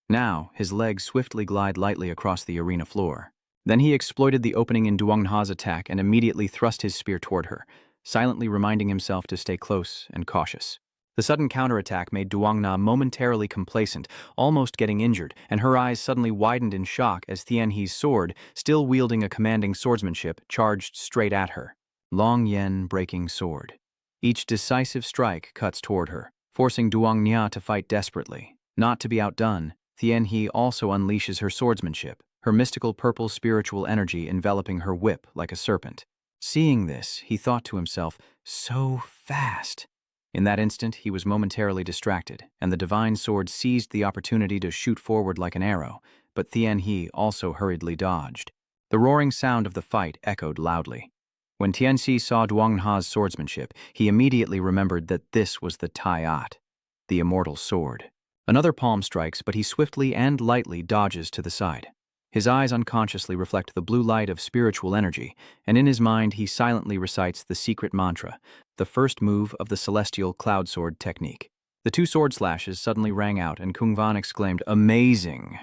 Now, his legs swiftly glide lightly across the arena floor. Then he exploited the opening in Duongna's attack and immediately thrust his spear toward her, silently reminding himself to stay close and cautious. The sudden counterattack made Duongna momentarily complacent, almost getting injured, and her eyes suddenly widened in shock as Tianhe's sword, still wielding a commanding swordsmanship, charged straight at her. Long Yen breaking sword. Each decisive strike cuts toward her, forcing Duongna to fight desperately. Not to be outdone, Tianhe also unleashes her swordsmanship, her mystical purple spiritual energy enveloping her whip like a serpent. Seeing this, he thought to himself, so fast. In that instant, he was momentarily distracted, and the divine sword seized the opportunity to shoot forward like an arrow, but Tianhe also hurriedly dodged. The roaring sound of the fight echoed loudly. When Tianxi saw Duongna's swordsmanship, he immediately remembered that this was the Tai'at, the immortal sword. Another palm strikes, but he swiftly and lightly dodges to the side. His eyes unconsciously reflect the blue light of spiritual energy, and in his mind he silently recites the secret mantra, the first move of the celestial cloud sword technique. The two sword slashes suddenly rang out, and Kung Van exclaimed, "Amazing!"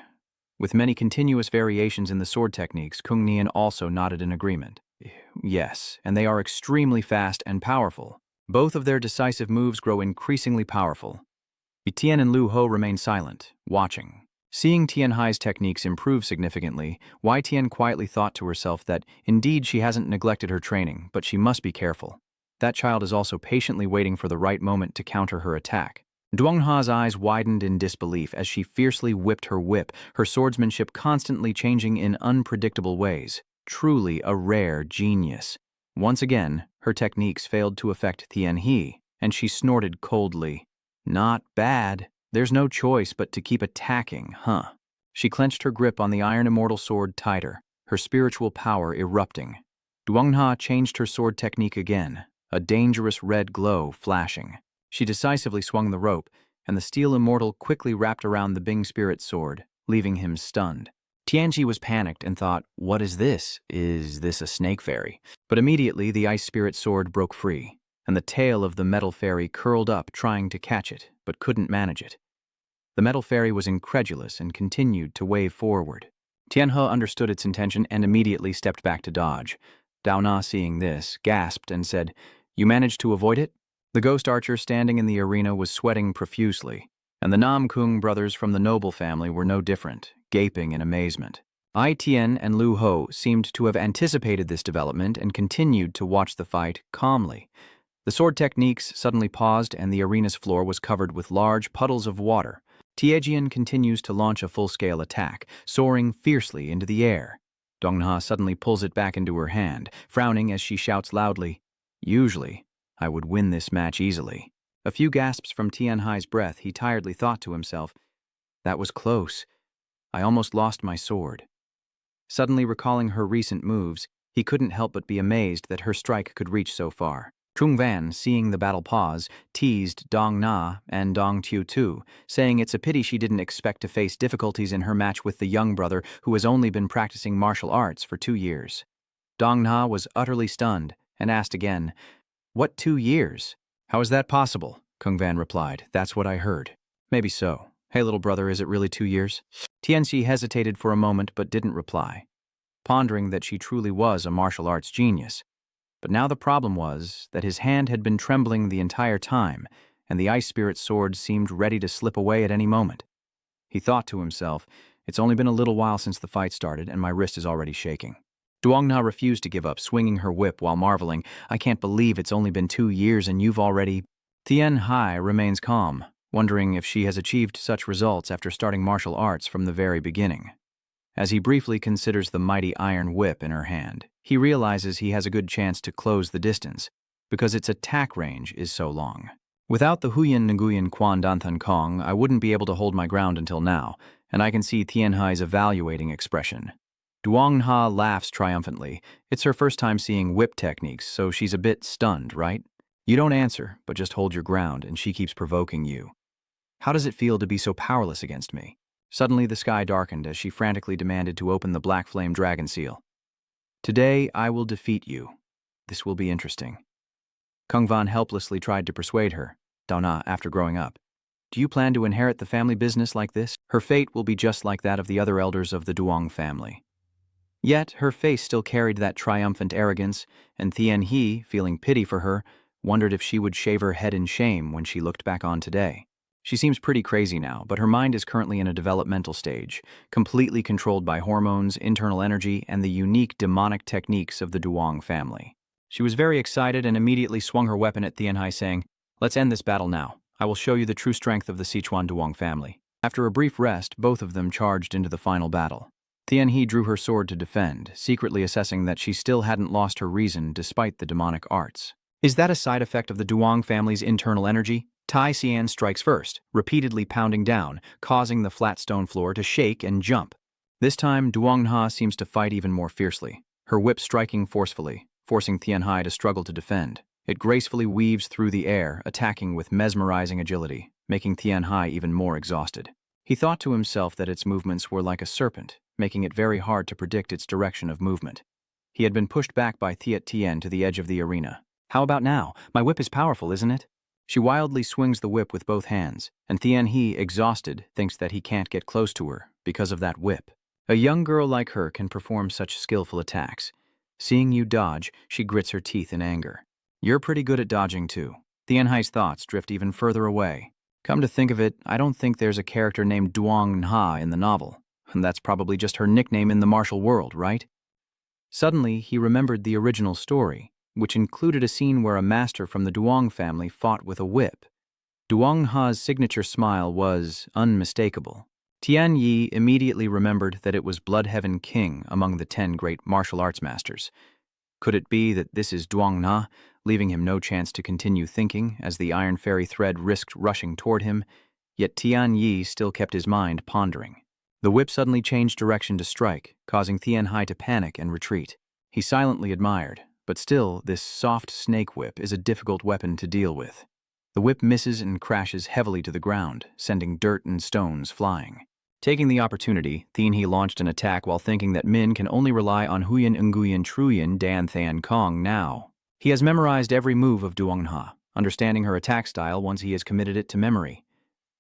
With many continuous variations in the sword techniques, Kung Nian also nodded in agreement. Yes, and they are extremely fast and powerful. Both of their decisive moves grow increasingly powerful. Tian and Lu Ho remain silent, watching. Seeing Tianhe's techniques improve significantly, Wei Tian quietly thought to herself that indeed she hasn't neglected her training, but she must be careful. That child is also patiently waiting for the right moment to counter her attack. Duongna's eyes widened in disbelief as she fiercely whipped her whip, her swordsmanship constantly changing in unpredictable ways. Truly a rare genius. Once again, her techniques failed to affect Tianhe, and she snorted coldly. Not bad. There's no choice but to keep attacking, huh? She clenched her grip on the iron immortal sword tighter, her spiritual power erupting. Duongna changed her sword technique again, a dangerous red glow flashing. She decisively swung the rope, and the steel immortal quickly wrapped around the Bing spirit sword, leaving him stunned. Tianxi was panicked and thought, what is this? Is this a snake fairy? But immediately the ice spirit sword broke free, and the tail of the metal fairy curled up trying to catch it, but couldn't manage it. The metal fairy was incredulous and continued to wave forward. Tianhe understood its intention and immediately stepped back to dodge. Dao Na, seeing this, gasped and said, "You managed to avoid it?" The ghost archer standing in the arena was sweating profusely, and the Nam Kung brothers from the noble family were no different, gaping in amazement. Ai Tian and Lu Ho seemed to have anticipated this development and continued to watch the fight calmly. The sword techniques suddenly paused and the arena's floor was covered with large puddles of water. Tiejian continues to launch a full-scale attack, soaring fiercely into the air. Dongna suddenly pulls it back into her hand, frowning as she shouts loudly, "Usually, I would win this match easily." A few gasps from Tianhe's breath, he tiredly thought to himself, "That was close. I almost lost my sword." Suddenly recalling her recent moves, he couldn't help but be amazed that her strike could reach so far. Kung Van, seeing the battle pause, teased Dong Na and Dong Tiu too, saying it's a pity she didn't expect to face difficulties in her match with the young brother who has only been practicing martial arts for 2 years. Dong Na was utterly stunned and asked again, "What 2 years? How is that possible?" Kung Van replied, "That's what I heard." "Maybe so. Hey, little brother, is it really 2 years? Tianxi hesitated for a moment but didn't reply, pondering that she truly was a martial arts genius. But now the problem was that his hand had been trembling the entire time, and the ice spirit sword seemed ready to slip away at any moment. He thought to himself, "It's only been a little while since the fight started, and my wrist is already shaking." Duongna refused to give up, swinging her whip while marveling, "I can't believe it's only been 2 years and you've already—" Tianhe remains calm, wondering if she has achieved such results after starting martial arts from the very beginning. As he briefly considers the mighty iron whip in her hand, he realizes he has a good chance to close the distance, because its attack range is so long. Without the Huyan Nguyen Quan Danthan Kong, I wouldn't be able to hold my ground until now, and I can see Tianhe's evaluating expression. Duongna laughs triumphantly. It's her first time seeing whip techniques, so she's a bit stunned, right? You don't answer, but just hold your ground, and she keeps provoking you. How does it feel to be so powerless against me? Suddenly the sky darkened as she frantically demanded to open the black flame dragon seal. "Today I will defeat you. This will be interesting." Kung Van helplessly tried to persuade her. Dauna, after growing up. Do you plan to inherit the family business like this? Her fate will be just like that of the other elders of the Duong family. Yet, her face still carried that triumphant arrogance, and Thien He, feeling pity for her, wondered if she would shave her head in shame when she looked back on today. She seems pretty crazy now, but her mind is currently in a developmental stage, completely controlled by hormones, internal energy, and the unique demonic techniques of the Duong family. She was very excited and immediately swung her weapon at Thien Hai, saying, "Let's end this battle now. I will show you the true strength of the Sichuan Duong family." After a brief rest, both of them charged into the final battle. Thien He drew her sword to defend, secretly assessing that she still hadn't lost her reason despite the demonic arts. Is that a side effect of the Duong family's internal energy? Tai Xian strikes first, repeatedly pounding down, causing the flat stone floor to shake and jump. This time, Duong Ha seems to fight even more fiercely, her whip striking forcefully, forcing Thien Hai to struggle to defend. It gracefully weaves through the air, attacking with mesmerizing agility, making Thien Hai even more exhausted. He thought to himself that its movements were like a serpent, making it very hard to predict its direction of movement. He had been pushed back by Thiet Tien to the edge of the arena. How about now? My whip is powerful, isn't it? She wildly swings the whip with both hands, and Thien He, exhausted, thinks that he can't get close to her because of that whip. A young girl like her can perform such skillful attacks. Seeing you dodge, she grits her teeth in anger. You're pretty good at dodging too. Thien Hai's thoughts drift even further away. Come to think of it, I don't think there's a character named Duong Ha in the novel. And that's probably just her nickname in the martial world, right? Suddenly, he remembered the original story, which included a scene where a master from the Duong family fought with a whip. Duong Ha's signature smile was unmistakable. Tian Yi immediately remembered that it was Bloodheaven King among the 10 great martial arts masters. Could it be that this is Duong Na, leaving him no chance to continue thinking as the Iron Fairy thread risked rushing toward him? Yet Tian Yi still kept his mind pondering. The whip suddenly changed direction to strike, causing Thien Hai to panic and retreat. He silently admired, but still, this soft snake whip is a difficult weapon to deal with. The whip misses and crashes heavily to the ground, sending dirt and stones flying. Taking the opportunity, Thien He launched an attack while thinking that Min can only rely on Huyan Nguyen Truyen Dan Than Kong now. He has memorized every move of Duong Ha, understanding her attack style once he has committed it to memory.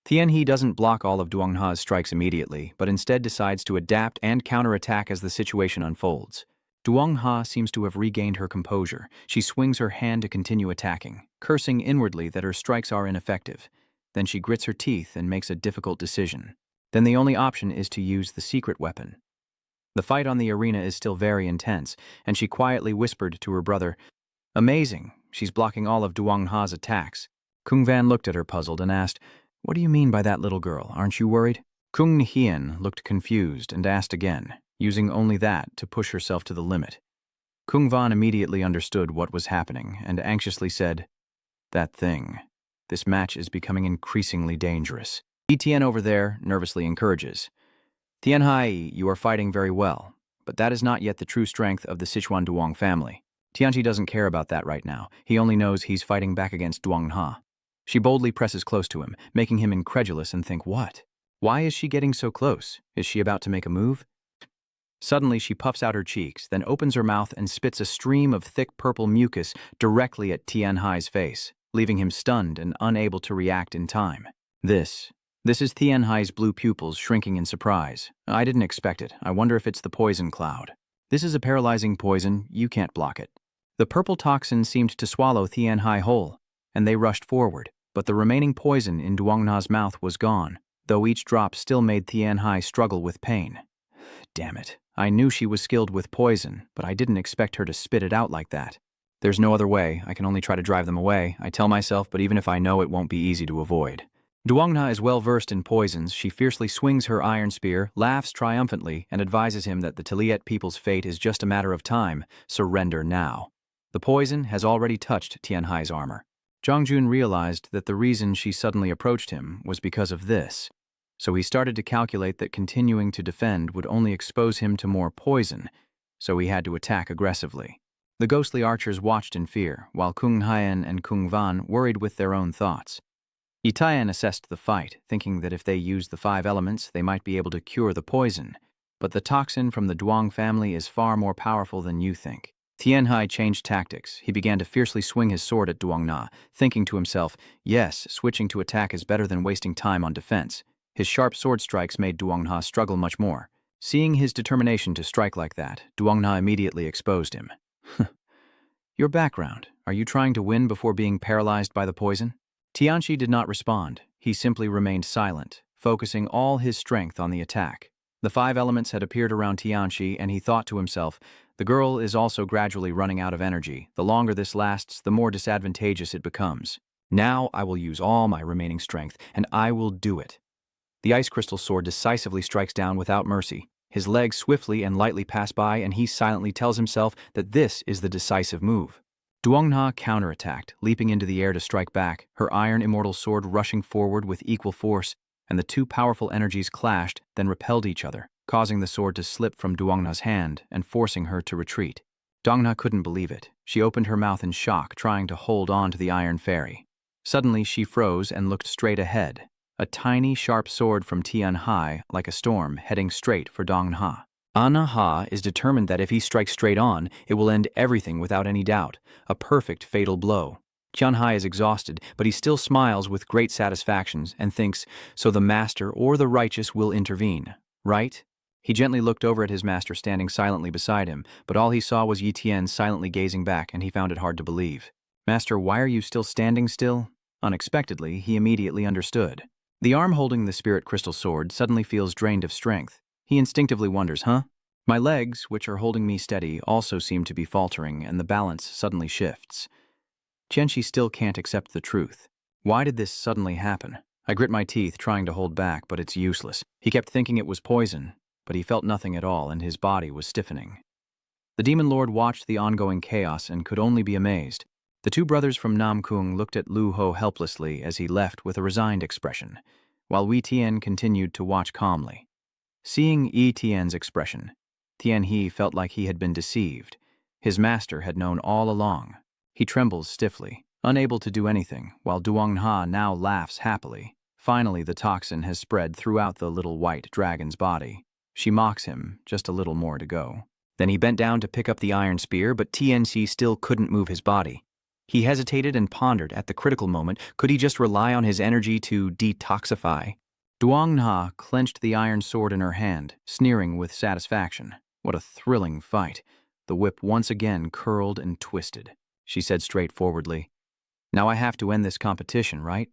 Thien He doesn't block all of Duong Ha's strikes immediately, but instead decides to adapt and counterattack as the situation unfolds. Duong Ha seems to have regained her composure. She swings her hand to continue attacking, cursing inwardly that her strikes are ineffective. Then she grits her teeth and makes a difficult decision. Then the only option is to use the secret weapon. The fight on the arena is still very intense, and she quietly whispered to her brother, "Amazing, she's blocking all of Duong Ha's attacks." Kung Van looked at her puzzled and asked, "What do you mean by that little girl? Aren't you worried?" Kung Hien looked confused and asked again, using only that to push herself to the limit. Kung Van immediately understood what was happening and anxiously said, "That thing. This match is becoming increasingly dangerous." Etienne over there nervously encourages, "Thien Hai, you are fighting very well, but that is not yet the true strength of the Sichuan Duong family. Tianchi doesn't care about that right now. He only knows he's fighting back against Duong Ha." She boldly presses close to him, making him incredulous and think, what? Why is she getting so close? Is she about to make a move? Suddenly, she puffs out her cheeks, then opens her mouth and spits a stream of thick purple mucus directly at Thien Hai's face, leaving him stunned and unable to react in time. This is Thien Hai's blue pupils shrinking in surprise. "I didn't expect it. I wonder if it's the poison cloud." "This is a paralyzing poison. You can't block it." The purple toxin seemed to swallow Thien Hai whole, and they rushed forward, but the remaining poison in Duong Na's mouth was gone, though each drop still made Thien Hai struggle with pain. Damn it. I knew she was skilled with poison, but I didn't expect her to spit it out like that. There's no other way. I can only try to drive them away, I tell myself, but even if I know, it won't be easy to avoid. Duong Na is well versed in poisons. She fiercely swings her iron spear, laughs triumphantly, and advises him that the Taliet people's fate is just a matter of time. Surrender now. The poison has already touched Thien Hai's armor. Zhang realized that the reason she suddenly approached him was because of this. So he started to calculate that continuing to defend would only expose him to more poison, so he had to attack aggressively. The ghostly archers watched in fear, while Kung Hien and Kung Van worried with their own thoughts. Yitayan assessed the fight, thinking that if they used the 5 elements, they might be able to cure the poison. But the toxin from the Duong family is far more powerful than you think. Tianhai changed tactics. He began to fiercely swing his sword at Duong Na, thinking to himself, yes, switching to attack is better than wasting time on defense. His sharp sword strikes made Duong Na struggle much more. Seeing his determination to strike like that, Duong Na immediately exposed him. Your background. Are you trying to win before being paralyzed by the poison? Tianxi did not respond. He simply remained silent, focusing all his strength on the attack. The 5 elements had appeared around Tianxi, and he thought to himself, the girl is also gradually running out of energy. The longer this lasts, the more disadvantageous it becomes. Now I will use all my remaining strength, and I will do it. The ice crystal sword decisively strikes down without mercy. His legs swiftly and lightly pass by, and he silently tells himself that this is the decisive move. Duong Na counterattacked, leaping into the air to strike back, her iron immortal sword rushing forward with equal force, and the 2 powerful energies clashed, then repelled each other, causing the sword to slip from Duong Na's hand and forcing her to retreat. Duong Na couldn't believe it. She opened her mouth in shock, trying to hold on to the iron fairy. Suddenly, she froze and looked straight ahead. A tiny, sharp sword from Tianhai, like a storm, heading straight for Dong Na. Ha is determined that if he strikes straight on, it will end everything without any doubt. A perfect fatal blow. Tianhai is exhausted, but he still smiles with great satisfaction and thinks, so the master or the righteous will intervene, right? He gently looked over at his master standing silently beside him, but all he saw was Yi Tian silently gazing back, and he found it hard to believe. Master, why are you still standing still? Unexpectedly, he immediately understood. The arm holding the spirit crystal sword suddenly feels drained of strength. He instinctively wonders, My legs, which are holding me steady, also seem to be faltering, and the balance suddenly shifts. Tianxi still can't accept the truth. Why did this suddenly happen? I grit my teeth, trying to hold back, but it's useless. He kept thinking it was poison, but he felt nothing at all, and his body was stiffening. The demon lord watched the ongoing chaos and could only be amazed. The 2 brothers from Namkung looked at Lu Ho helplessly as he left with a resigned expression, while Wei Tian continued to watch calmly. Seeing Yi Tian's expression, Tian He felt like he had been deceived. His master had known all along. He trembles stiffly, unable to do anything, while Duong Na now laughs happily. Finally, the toxin has spread throughout the little white dragon's body. She mocks him, just a little more to go. Then he bent down to pick up the iron spear, but Tianxi still couldn't move his body. He hesitated and pondered at the critical moment, could he just rely on his energy to detoxify? Duong Na clenched the iron sword in her hand, sneering with satisfaction. What a thrilling fight. The whip once again curled and twisted. She said straightforwardly, Now I have to end this competition, right?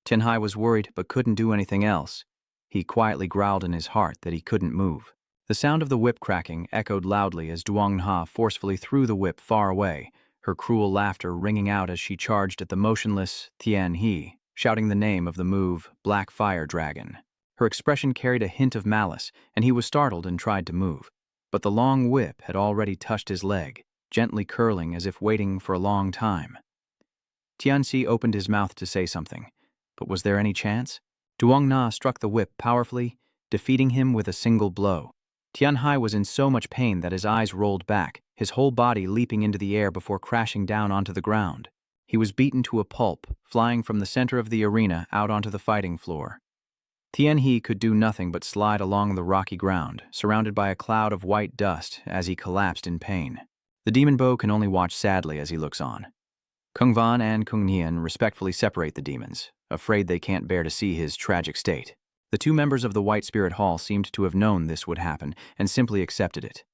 Tianhai was worried but couldn't do anything else. He quietly growled in his heart that he couldn't move. The sound of the whip cracking echoed loudly as Duong Na forcefully threw the whip far away, her cruel laughter ringing out as she charged at the motionless Tian He, shouting the name of the move, Black Fire Dragon. Her expression carried a hint of malice, and he was startled and tried to move. But the long whip had already touched his leg, gently curling as if waiting for a long time. Tianxi opened his mouth to say something, but was there any chance? Duong Na struck the whip powerfully, defeating him with a single blow. Tianhai was in so much pain that his eyes rolled back, his whole body leaping into the air before crashing down onto the ground. He was beaten to a pulp, flying from the center of the arena out onto the fighting floor. Tian He could do nothing but slide along the rocky ground, surrounded by a cloud of white dust as he collapsed in pain. The demon bow can only watch sadly as he looks on. Kung Van and Kung Nian respectfully separate the demons, afraid they can't bear to see his tragic state. The 2 members of the White Spirit Hall seemed to have known this would happen and simply accepted it.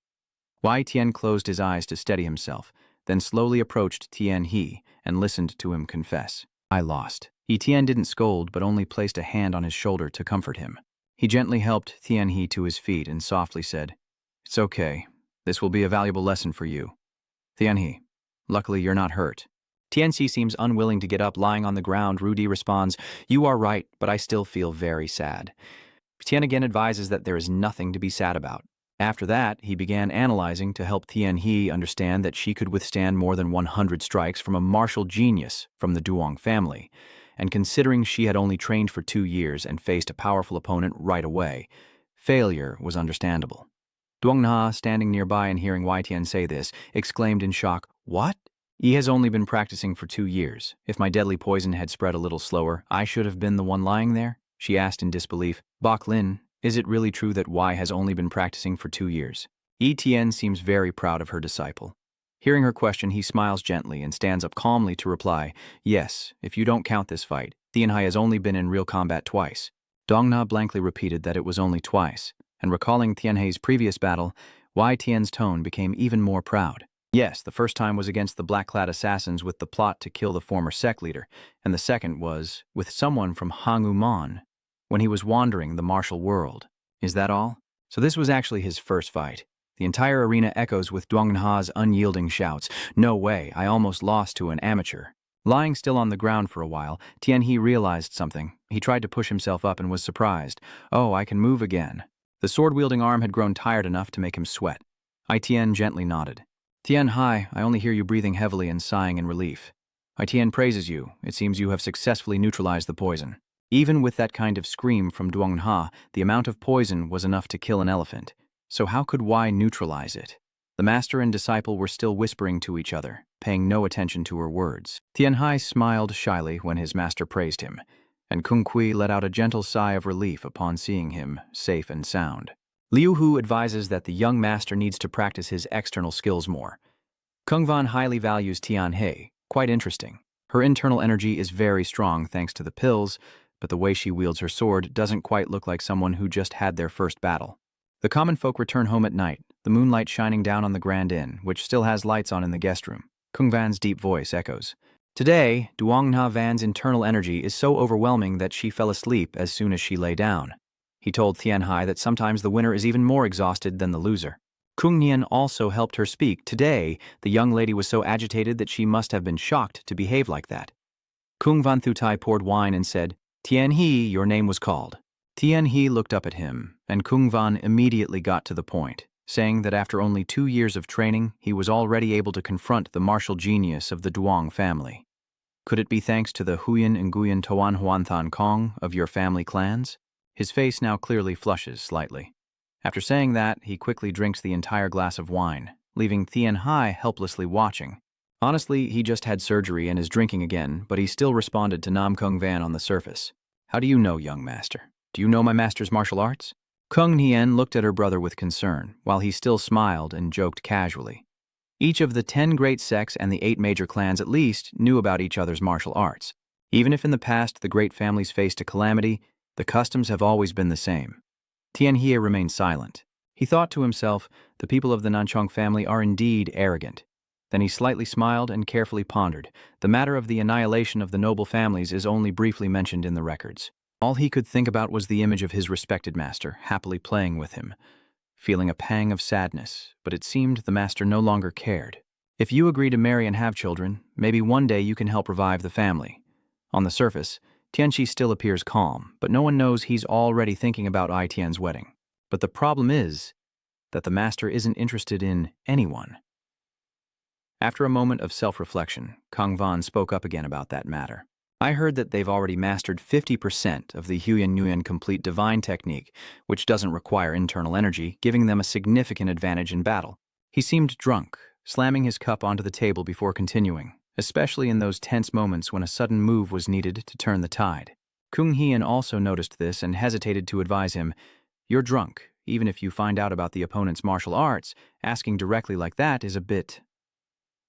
Wei Tian closed his eyes to steady himself, then slowly approached Tian He and listened to him confess. I lost. Yi Tian didn't scold but only placed a hand on his shoulder to comfort him. He gently helped Tian He to his feet and softly said, It's okay. This will be a valuable lesson for you. Tian He, luckily you're not hurt. Tianxi seems unwilling to get up, lying on the ground. Rudy responds, You are right, but I still feel very sad. Tian again advises that there is nothing to be sad about. After that, he began analyzing to help Tian He understand that she could withstand more than 100 strikes from a martial genius from the Duong family. And considering she had only trained for 2 years and faced a powerful opponent right away, failure was understandable. Duong Na, standing nearby and hearing Wei Tian say this, exclaimed in shock, What? He has only been practicing for 2 years. If my deadly poison had spread a little slower, I should have been the one lying there? She asked in disbelief. Bok Lin, is it really true that Wei has only been practicing for 2 years? Yi Tian seems very proud of her disciple. Hearing her question, he smiles gently and stands up calmly to reply, "Yes, if you don't count this fight, Tianhai has only been in real combat twice." Dongna blankly repeated that it was only twice, and recalling Tianhai's previous battle, Wei Tian's tone became even more proud. Yes, the first time was against the black-clad assassins with the plot to kill the former sect leader, and the second was with someone from Hangumon when he was wandering the martial world. Is that all? So this was actually his first fight. The entire arena echoes with Dongna's unyielding shouts. "No way, I almost lost to an amateur." Lying still on the ground for a while, Tianhe realized something. He tried to push himself up and was surprised. "Oh, I can move again." The sword-wielding arm had grown tired enough to make him sweat. Tian gently nodded. "Tianhai, I only hear you breathing heavily and sighing in relief. Tian praises you. It seems you have successfully neutralized the poison." Even with that kind of scream from Dongna, the amount of poison was enough to kill an elephant. So how could Wei neutralize it? The master and disciple were still whispering to each other, paying no attention to her words. Tianhai smiled shyly when his master praised him, and Kung Kui let out a gentle sigh of relief upon seeing him safe and sound. Liu Hu advises that the young master needs to practice his external skills more. Kung Van highly values Tianhe, quite interesting. Her internal energy is very strong thanks to the pills, but the way she wields her sword doesn't quite look like someone who just had their first battle. The common folk return home at night, the moonlight shining down on the Grand Inn, which still has lights on in the guest room. Kung Van's deep voice echoes. Today, Duongna Van's internal energy is so overwhelming that she fell asleep as soon as she lay down. He told Tianhai that sometimes the winner is even more exhausted than the loser. Kung Nian also helped her speak. Today, the young lady was so agitated that she must have been shocked to behave like that. Kung Van Thutai poured wine and said, "Tianhe, your name was called." Tianhe looked up at him, and Kung Van immediately got to the point, saying that after only 2 years of training, he was already able to confront the martial genius of the Duong family. Could it be thanks to the Huyan and Guyan Toan Huanthan Kong of your family clans? His face now clearly flushes slightly. After saying that, he quickly drinks the entire glass of wine, leaving Tianhai helplessly watching. Honestly, he just had surgery and is drinking again, but he still responded to Nam Kung Van on the surface. "How do you know, young master? Do you know my master's martial arts?" Kung Nian looked at her brother with concern, while he still smiled and joked casually. Each of the 10 great sects and the 8 major clans at least knew about each other's martial arts. Even if in the past the great families faced a calamity, the customs have always been the same. Tianhe remained silent. He thought to himself, the people of the Nanchong family are indeed arrogant. Then he slightly smiled and carefully pondered. The matter of the annihilation of the noble families is only briefly mentioned in the records. All he could think about was the image of his respected master, happily playing with him, feeling a pang of sadness, but it seemed the master no longer cared. "If you agree to marry and have children, maybe one day you can help revive the family." On the surface, Tianchi still appears calm, but no one knows he's already thinking about Ai Tian's wedding. But the problem is that the master isn't interested in anyone. After a moment of self-reflection, Kang Van spoke up again about that matter. "I heard that they've already mastered 50% of the Huyan Nguyen complete divine technique, which doesn't require internal energy, giving them a significant advantage in battle." He seemed drunk, slamming his cup onto the table before continuing, especially in those tense moments when a sudden move was needed to turn the tide. Kung Hian also noticed this and hesitated to advise him, "You're drunk. Even if you find out about the opponent's martial arts, asking directly like that is a bit..."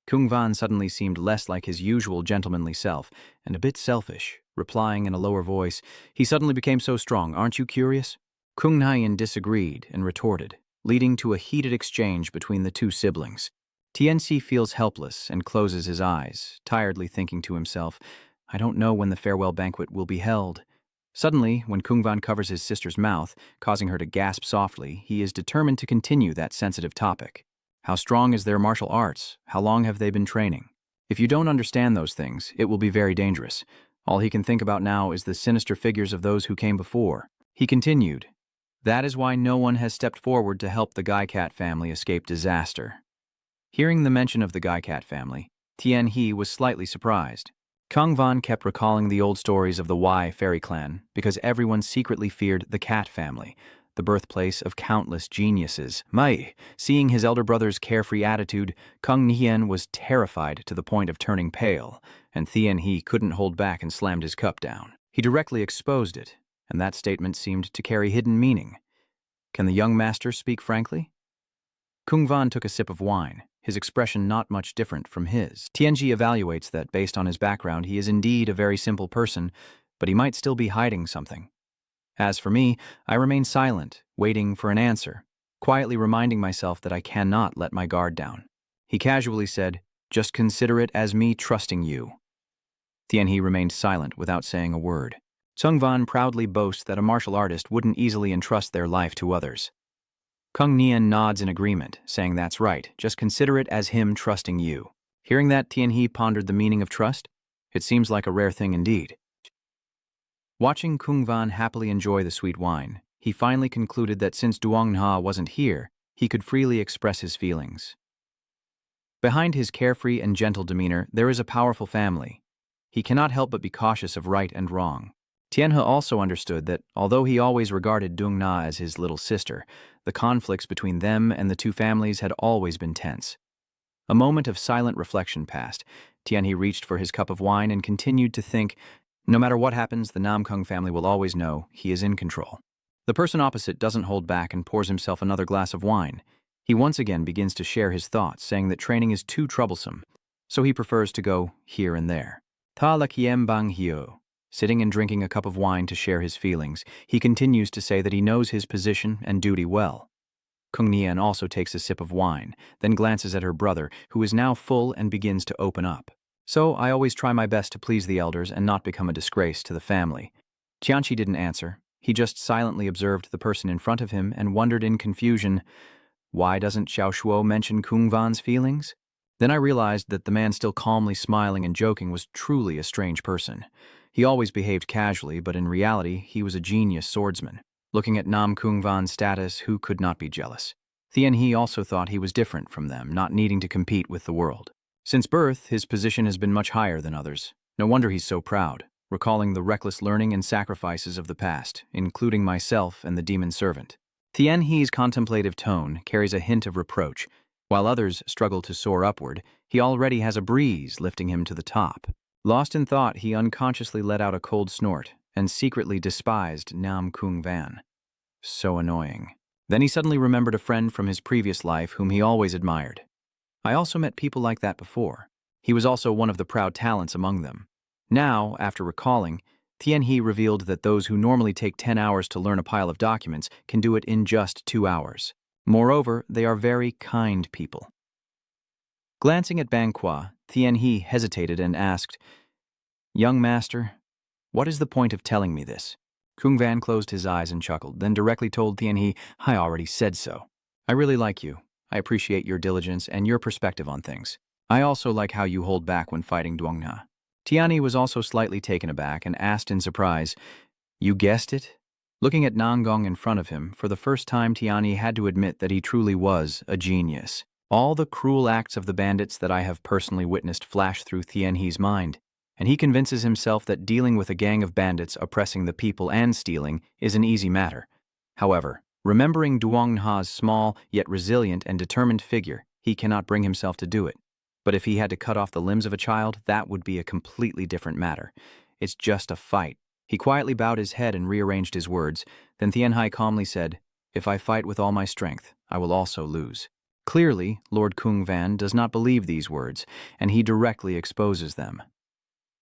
Kung Van suddenly seemed less like his usual gentlemanly self, and a bit selfish, replying in a lower voice, "He suddenly became so strong, aren't you curious?" Kung Naian disagreed and retorted, leading to a heated exchange between the two siblings. Tianxi feels helpless and closes his eyes, tiredly thinking to himself, "I don't know when the farewell banquet will be held." Suddenly, when Kung Van covers his sister's mouth, causing her to gasp softly, he is determined to continue that sensitive topic. How strong is their martial arts? How long have they been training? If you don't understand those things, it will be very dangerous. All he can think about now is the sinister figures of those who came before. He continued, "That is why no one has stepped forward to help the Gaikat family escape disaster." Hearing the mention of the Gaikat family, Tian He was slightly surprised. Kang Van kept recalling the old stories of the Wai fairy clan because everyone secretly feared the Cat family, the birthplace of countless geniuses. Seeing his elder brother's carefree attitude, Kung Nian was terrified to the point of turning pale, and Tian He couldn't hold back and slammed his cup down. He directly exposed it, and that statement seemed to carry hidden meaning. Can the young master speak frankly? Kung Van took a sip of wine. his expression not much different from his. Tianji evaluates that based on his background, he is indeed a very simple person, but he might still be hiding something. As for me, I remain silent, waiting for an answer, quietly reminding myself that I cannot let my guard down. He casually said, "Just consider it as me trusting you." Tianhe remained silent without saying a word. Tsungvan proudly boasts that a martial artist wouldn't easily entrust their life to others. Kung Nian nods in agreement, saying that's right, just consider it as him trusting you. Hearing that, Tianhe pondered the meaning of trust. It seems like a rare thing indeed. Watching Kung Van happily enjoy the sweet wine, he finally concluded that since Duong Ha wasn't here, he could freely express his feelings. Behind his carefree and gentle demeanor, there is a powerful family. He cannot help but be cautious of right and wrong. Tianhe also understood that, although he always regarded Dung Na as his little sister, the conflicts between them and the two families had always been tense. A moment of silent reflection passed. Tianhe reached for his cup of wine and continued to think, no matter what happens, the Namkung family will always know he is in control. The person opposite doesn't hold back and pours himself another glass of wine. He once again begins to share his thoughts, saying that training is too troublesome, so he prefers to go here and there. Ta la kiem bang hio. Sitting and drinking a cup of wine to share his feelings, he continues to say that he knows his position and duty well. Kung Nian also takes a sip of wine, then glances at her brother, who is now full and begins to open up. So I always try my best to please the elders and not become a disgrace to the family. Tianchi didn't answer. He just silently observed the person in front of him and wondered in confusion, why doesn't Xiao Shuo mention Kung Van's feelings? Then I realized that the man still calmly smiling and joking was truly a strange person. He always behaved casually, but in reality, he was a genius swordsman. Looking at Nam Kung Van's status, who could not be jealous? Tianhe also thought he was different from them, not needing to compete with the world. Since birth, his position has been much higher than others. No wonder he's so proud, recalling the reckless learning and sacrifices of the past, including myself and the demon servant. Tianhe's contemplative tone carries a hint of reproach. While others struggle to soar upward, he already has a breeze lifting him to the top. Lost in thought, he unconsciously let out a cold snort and secretly despised Nam Kung Van. So annoying. Then he suddenly remembered a friend from his previous life whom he always admired. I also met people like that before. He was also one of the proud talents among them. Now, after recalling, Tianhe revealed that those who normally take 10 hours to learn a pile of documents can do it in just 2 hours. Moreover, they are very kind people. Glancing at Banqua, Tianhe hesitated and asked, "Young master, what is the point of telling me this?" Kung Van closed his eyes and chuckled, then directly told Tianhe, "I already said so. I really like you. I appreciate your diligence and your perspective on things. I also like how you hold back when fighting Duongna." Tianhe was also slightly taken aback and asked in surprise, "You guessed it?" Looking at Nanggong in front of him, for the first time Tianhe had to admit that he truly was a genius. All the cruel acts of the bandits that I have personally witnessed flash through Tianhe's mind, and he convinces himself that dealing with a gang of bandits oppressing the people and stealing is an easy matter. However, remembering Duong Ha's small yet resilient and determined figure, he cannot bring himself to do it. But if he had to cut off the limbs of a child, that would be a completely different matter. It's just a fight. He quietly bowed his head and rearranged his words. Then Tianhe calmly said, "If I fight with all my strength, I will also lose." Clearly, Lord Kung Van does not believe these words, and he directly exposes them.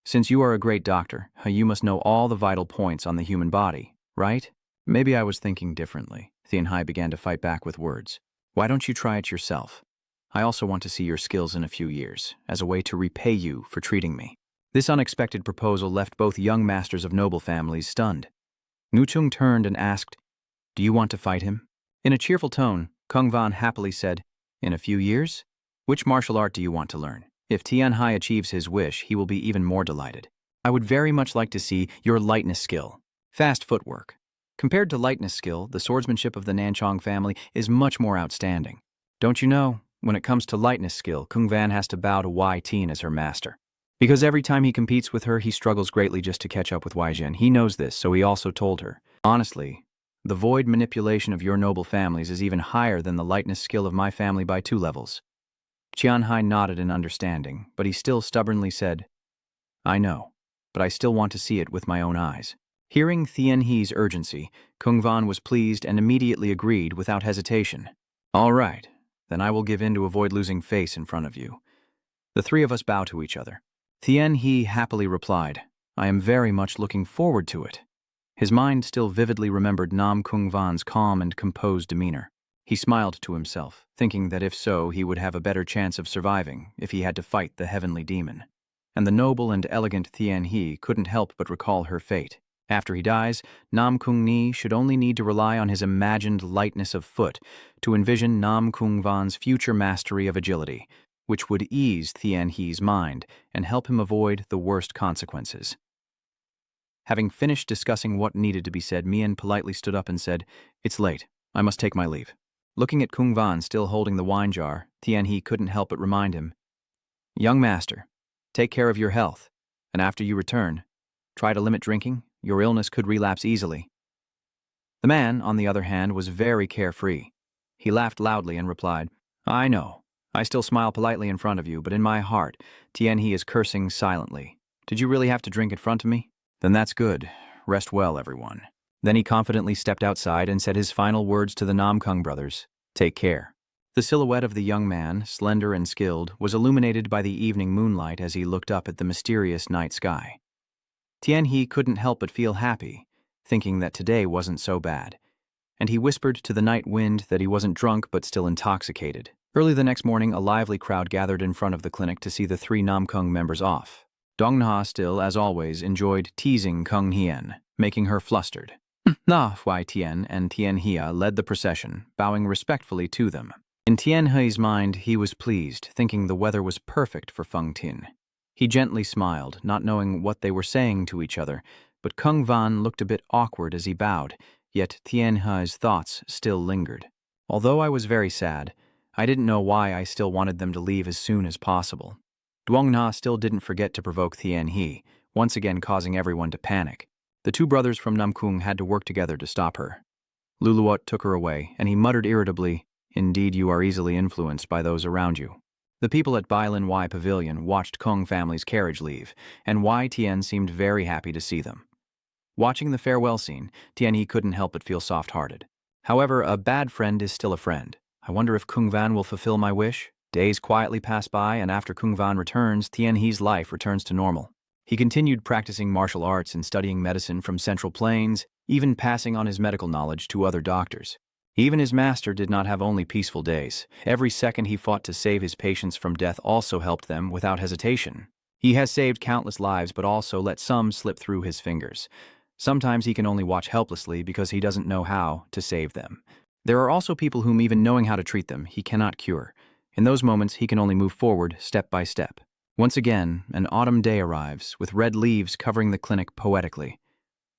"Since you are a great doctor, you must know all the vital points on the human body, right?" "Maybe I was thinking differently." Tianhe began to fight back with words. "Why don't you try it yourself? I also want to see your skills in a few years, as a way to repay you for treating me." This unexpected proposal left both young masters of noble families stunned. Nuchung turned and asked, "Do you want to fight him?" In a cheerful tone, Kung Van happily said, "In a few years? Which martial art do you want to learn? If Tianhe achieves his wish, he will be even more delighted. I would very much like to see your lightness skill. Fast footwork. Compared to lightness skill, the swordsmanship of the Nanchong family is much more outstanding. Don't you know, when it comes to lightness skill, Kung Van has to bow to Wai Tin as her master. Because every time he competes with her, he struggles greatly just to catch up with Wai Zhen. He knows this, so he also told her, honestly, the void manipulation of your noble families is even higher than the lightness skill of my family by 2 levels. Tianhe nodded in understanding, but he still stubbornly said, "I know, but I still want to see it with my own eyes." Hearing Tianhe's urgency, Kung Van was pleased and immediately agreed without hesitation. "All right, Then I will give in to avoid losing face in front of you. The three of us bow to each other. Tien He happily replied, I am very much looking forward to it. His mind still vividly remembered Nam Kung Van's calm and composed demeanor. He smiled to himself, thinking that if so, he would have a better chance of surviving if he had to fight the heavenly demon. And the noble and elegant Tien He couldn't help but recall her fate. After he dies, Nam Kung Ni should only need to rely on his imagined lightness of foot to envision Nam Kung Van's future mastery of agility, which would ease Tien He's mind and help him avoid the worst consequences. Having finished discussing what needed to be said, Mian politely stood up and said, It's late. I must take my leave. Looking at Kung Van still holding the wine jar, Tien He couldn't help but remind him, Young master, take care of your health, and after you return, try to limit drinking. Your illness could relapse easily. The man, on the other hand, was very carefree. He laughed loudly and replied, I know. I still smile politely in front of you, but in my heart, Tien He is cursing silently. Did you really have to drink in front of me? Then that's good. Rest well, everyone. Then he confidently stepped outside and said his final words to the Nam Kung brothers, Take care. The silhouette of the young man, slender and skilled, was illuminated by the evening moonlight as he looked up at the mysterious night sky. Tien He couldn't help but feel happy, thinking that today wasn't so bad, and he whispered to the night wind that he wasn't drunk but still intoxicated. Early the next morning, a lively crowd gathered in front of the clinic to see the three Nam Kung members off. Dong Nha still, as always, enjoyed teasing Kung Hien, making her flustered. Na Huai Tien and Tien Hia led the procession, bowing respectfully to them. In Tien He's mind, he was pleased, thinking the weather was perfect for Feng Tin. He gently smiled, not knowing what they were saying to each other, but Kung Van looked a bit awkward as he bowed, yet Tien He's thoughts still lingered. Although I was very sad, I didn't know why I still wanted them to leave as soon as possible. Duong Na still didn't forget to provoke Tien He, once again causing everyone to panic. The two brothers from Namkung had to work together to stop her. Luluot took her away, and he muttered irritably, Indeed, you are easily influenced by those around you. The people at Bailin Y Pavilion watched Kung family's carriage leave, and Y Tien seemed very happy to see them. Watching the farewell scene, Tien He couldn't help but feel soft-hearted. However, a bad friend is still a friend. I wonder if Kung Van will fulfill my wish? Days quietly pass by, and after Kung Van returns, Tien He's life returns to normal. He continued practicing martial arts and studying medicine from Central Plains, even passing on his medical knowledge to other doctors. Even his master did not have only peaceful days. Every second he fought to save his patients from death also helped them without hesitation. He has saved countless lives but also let some slip through his fingers. Sometimes he can only watch helplessly because he doesn't know how to save them. There are also people whom even knowing how to treat them, he cannot cure. In those moments, he can only move forward step by step. Once again, an autumn day arrives, with red leaves covering the clinic poetically.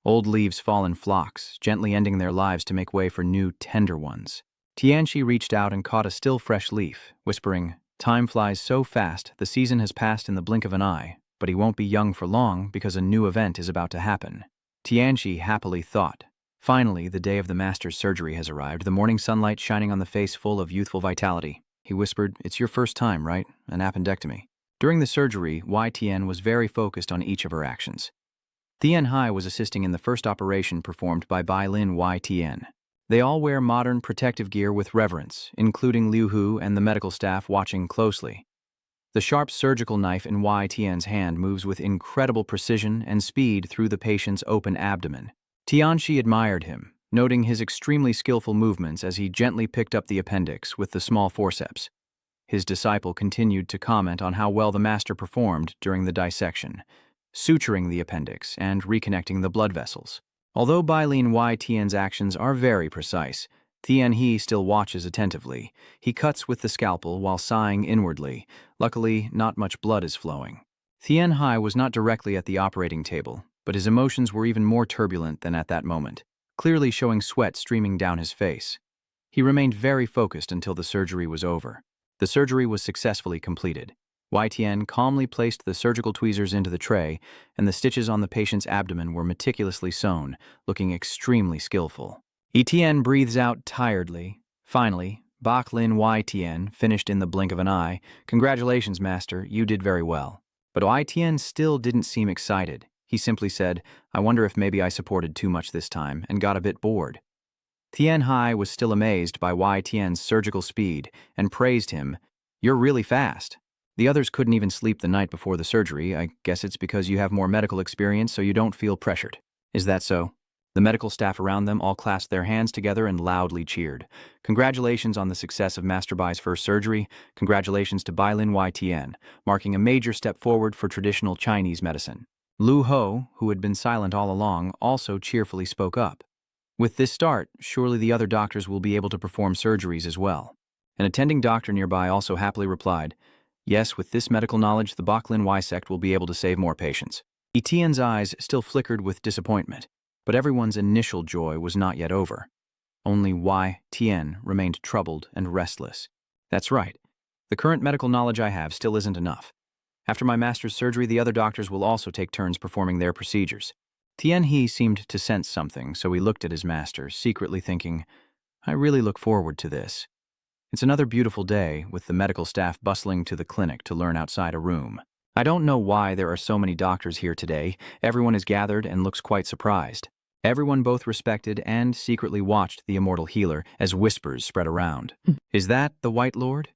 Old leaves fall in flocks, gently ending their lives to make way for new, tender ones. Tianchi reached out and caught a still fresh leaf, whispering, Time flies so fast, the season has passed in the blink of an eye, but he won't be young for long because a new event is about to happen. Tianchi happily thought. Finally, the day of the master's surgery has arrived, the morning sunlight shining on the face full of youthful vitality. He whispered, It's your first time, right? An appendectomy. During the surgery, Y Tien was very focused on each of her actions. Tien Hai was assisting in the first operation performed by Bai Lin Y Tien. They all wear modern protective gear with reverence, including Liu Hu and the medical staff watching closely. The sharp surgical knife in Y Tien's hand moves with incredible precision and speed through the patient's open abdomen. Tianxi admired him, noting his extremely skillful movements as he gently picked up the appendix with the small forceps. His disciple continued to comment on how well the master performed during the dissection, suturing the appendix and reconnecting the blood vessels. Although Bailin Y Tien's actions are very precise, Tien He still watches attentively. He cuts with the scalpel while sighing inwardly. Luckily, not much blood is flowing. Tien Hai was not directly at the operating table, but his emotions were even more turbulent than at that moment, clearly showing sweat streaming down his face. He remained very focused until the surgery was over. The surgery was successfully completed. Y Tien calmly placed the surgical tweezers into the tray, and the stitches on the patient's abdomen were meticulously sewn, looking extremely skillful. Tien breathes out tiredly. Finally, Bak Lin Y Tien finished in the blink of an eye. Congratulations, master, you did very well. But Y Tien still didn't seem excited. He simply said, I wonder if maybe I supported too much this time and got a bit bored. Tian Hai was still amazed by Wai Tian's surgical speed and praised him. "You're really fast." The others couldn't even sleep the night before the surgery. "I guess it's because you have more medical experience so you don't feel pressured." "Is that so?" The medical staff around them all clasped their hands together and loudly cheered. Congratulations on the success of Master Bai's first surgery. Congratulations to Bailin Wai Tian, marking a major step forward for traditional Chinese medicine. Lu Ho, who had been silent all along, also cheerfully spoke up. "With this start, surely the other doctors will be able to perform surgeries as well." An attending doctor nearby also happily replied, "Yes, with this medical knowledge, the Baklin Y sect will be able to save more patients." Etienne's eyes still flickered with disappointment, but everyone's initial joy was not yet over. Only Wai Tien remained troubled and restless. "That's right. The current medical knowledge I have still isn't enough. After my master's surgery, the other doctors will also take turns performing their procedures." Tian He seemed to sense something, so he looked at his master, secretly thinking, "I really look forward to this." It's another beautiful day, with the medical staff bustling to the clinic to learn outside a room. I don't know why there are so many doctors here today. Everyone is gathered and looks quite surprised. Everyone both respected and secretly watched the immortal healer as whispers spread around. "Is that the White Lord?"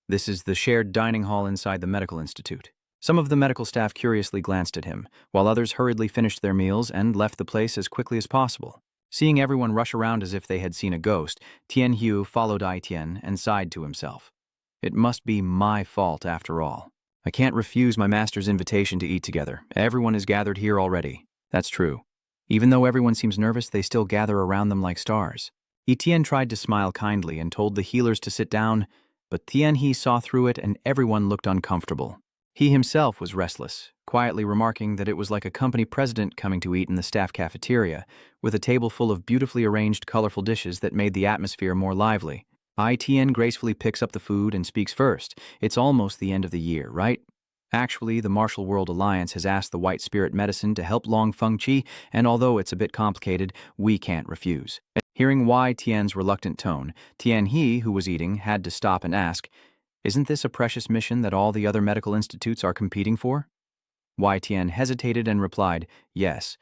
This is the shared dining hall inside the medical institute. Some of the medical staff curiously glanced at him, while others hurriedly finished their meals and left the place as quickly as possible. Seeing everyone rush around as if they had seen a ghost, Tian Hu followed Ai Tian and sighed to himself. "It must be my fault after all. I can't refuse my master's invitation to eat together. Everyone is gathered here already." That's true. Even though everyone seems nervous, they still gather around them like stars. Etienne tried to smile kindly and told the healers to sit down, but Tian He saw through it and everyone looked uncomfortable. He himself was restless, quietly remarking that it was like a company president coming to eat in the staff cafeteria, with a table full of beautifully arranged, colorful dishes that made the atmosphere more lively. Ai Tian gracefully picks up the food and speaks first. "It's almost the end of the year, right? Actually, the Martial World Alliance has asked the White Spirit Medicine to help Long Feng Chi, and although it's a bit complicated, we can't refuse." Hearing Wai Tian's reluctant tone, Tian He, who was eating, had to stop and ask, "Isn't this a precious mission that all the other medical institutes are competing for?" Wai Tian hesitated and replied, "Yes."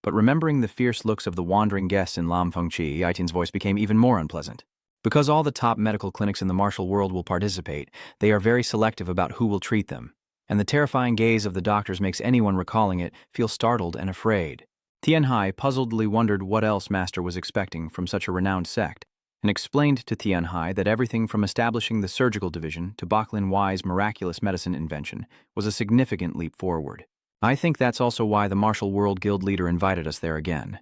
But remembering the fierce looks of the wandering guests in Lam Fengqi, Ai Tian's voice became even more unpleasant. Because all the top medical clinics in the martial world will participate, they are very selective about who will treat them, and the terrifying gaze of the doctors makes anyone recalling it feel startled and afraid. Tian Hai puzzledly wondered what else Master was expecting from such a renowned sect, and explained to Tian Hai that everything from establishing the surgical division to Baklin Wai's miraculous medicine invention was a significant leap forward. "I think that's also why the Martial World Guild leader invited us there again.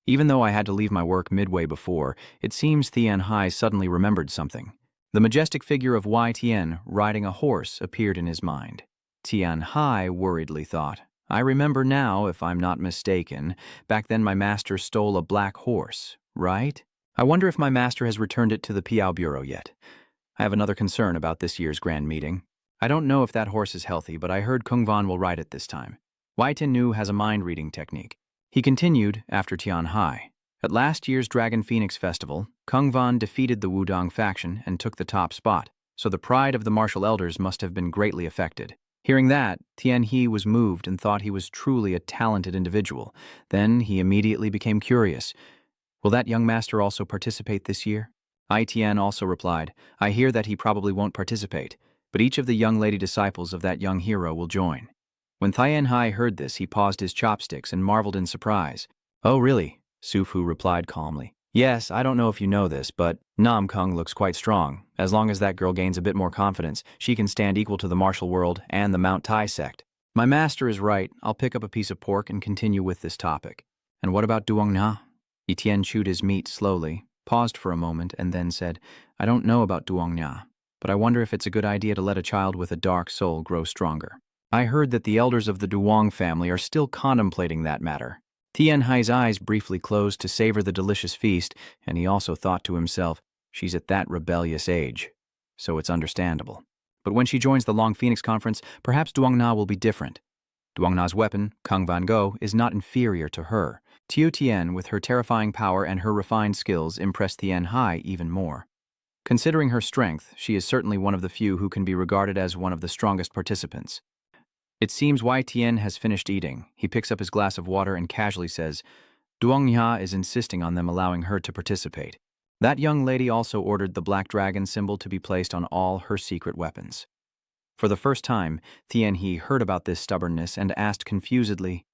Even though I had to leave my work midway before, it seems Tian Hai suddenly remembered something. The majestic figure of Wai Tian riding a horse appeared in his mind. Tian Hai worriedly thought, I remember now, if I'm not mistaken, back then my master stole a black horse, right? I wonder if my master has returned it to the Piao Bureau yet. I have another concern about this year's grand meeting. I don't know if that horse is healthy, but I heard Kung Van will ride it this time. Wai Tian has a mind-reading technique. He continued after Tian Hai. At last year's Dragon Phoenix Festival, Kung Van defeated the Wudong faction and took the top spot, so the pride of the martial elders must have been greatly affected. Hearing that, Tian He was moved and thought he was truly a talented individual. Then he immediately became curious. Will that young master also participate this year? Ai Tian also replied, I hear that he probably won't participate, but each of the young lady disciples of that young hero will join. When Tian Hai heard this, he paused his chopsticks and marveled in surprise. Oh, really? Su Fu replied calmly. Yes, I don't know if you know this, but Nam Kung looks quite strong. As long as that girl gains a bit more confidence, she can stand equal to the martial world and the Mount Tai sect. My master is right. I'll pick up a piece of pork and continue with this topic. And what about Duong Na? Etienne chewed his meat slowly, paused for a moment, and then said, I don't know about Duong Na, but I wonder if it's a good idea to let a child with a dark soul grow stronger. I heard that the elders of the Duong family are still contemplating that matter. Tian Hai's eyes briefly closed to savor the delicious feast, and he also thought to himself, she's at that rebellious age, so it's understandable. But when she joins the Long Phoenix Conference, perhaps Duong Na will be different. Duong Na's weapon, Kung Van Go, is not inferior to her. Tiu Tian, with her terrifying power and her refined skills, impressed Tian Hai even more. Considering her strength, she is certainly one of the few who can be regarded as one of the strongest participants. It seems Wai Tian has finished eating. He picks up his glass of water and casually says, Duong Na is insisting on them allowing her to participate. That young lady also ordered the black dragon symbol to be placed on all her secret weapons. For the first time, Tianhe heard about this stubbornness and asked confusedly,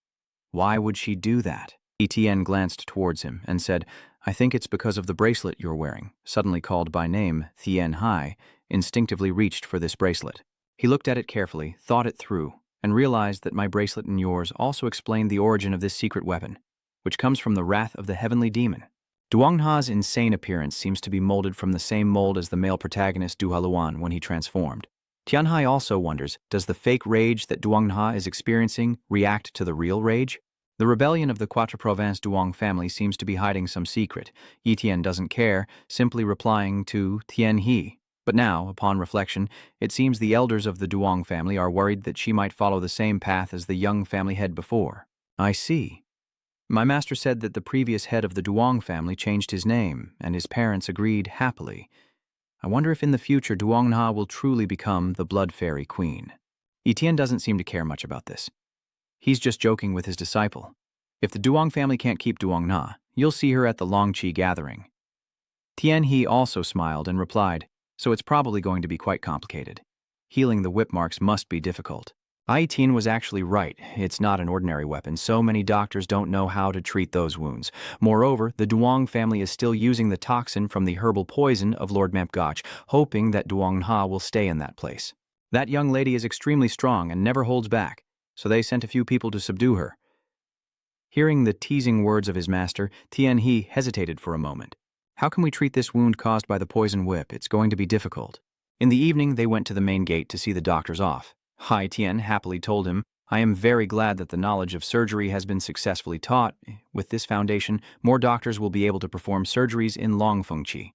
"Why would she do that?" Etienne glanced towards him and said, "I think it's because of the bracelet you're wearing." Suddenly called by name, Tianhe instinctively reached for this bracelet. He looked at it carefully, thought it through, and realized that my bracelet and yours also explained the origin of this secret weapon, which comes from the wrath of the heavenly demon. Duongha's insane appearance seems to be molded from the same mold as the male protagonist Duhaluan when he transformed. Tianhai also wonders, does the fake rage that Duongha is experiencing react to the real rage? The rebellion of the Quatre-Provinces Duong family seems to be hiding some secret. Etienne doesn't care, simply replying to Tianhe. But now, upon reflection, it seems the elders of the Duong family are worried that she might follow the same path as the young family head before. I see. My master said that the previous head of the Duong family changed his name, and his parents agreed happily. I wonder if in the future Duongha will truly become the Blood Fairy Queen. Etienne doesn't seem to care much about this. He's just joking with his disciple. If the Duong family can't keep Duongha, you'll see her at the Longqi gathering. Tianhe also smiled and replied, so it's probably going to be quite complicated. Healing the whip marks must be difficult. Etienne was actually right. It's not an ordinary weapon. So many doctors don't know how to treat those wounds. Moreover, the Duong family is still using the toxin from the herbal poison of Lord Mempgach, hoping that Duongha will stay in that place. That young lady is extremely strong and never holds back, so they sent a few people to subdue her. Hearing the teasing words of his master, Tianhe hesitated for a moment. How can we treat this wound caused by the poison whip? It's going to be difficult. In the evening, they went to the main gate to see the doctors off. Hai Tian happily told him, I am very glad that the knowledge of surgery has been successfully taught. With this foundation, more doctors will be able to perform surgeries in Longfengqi.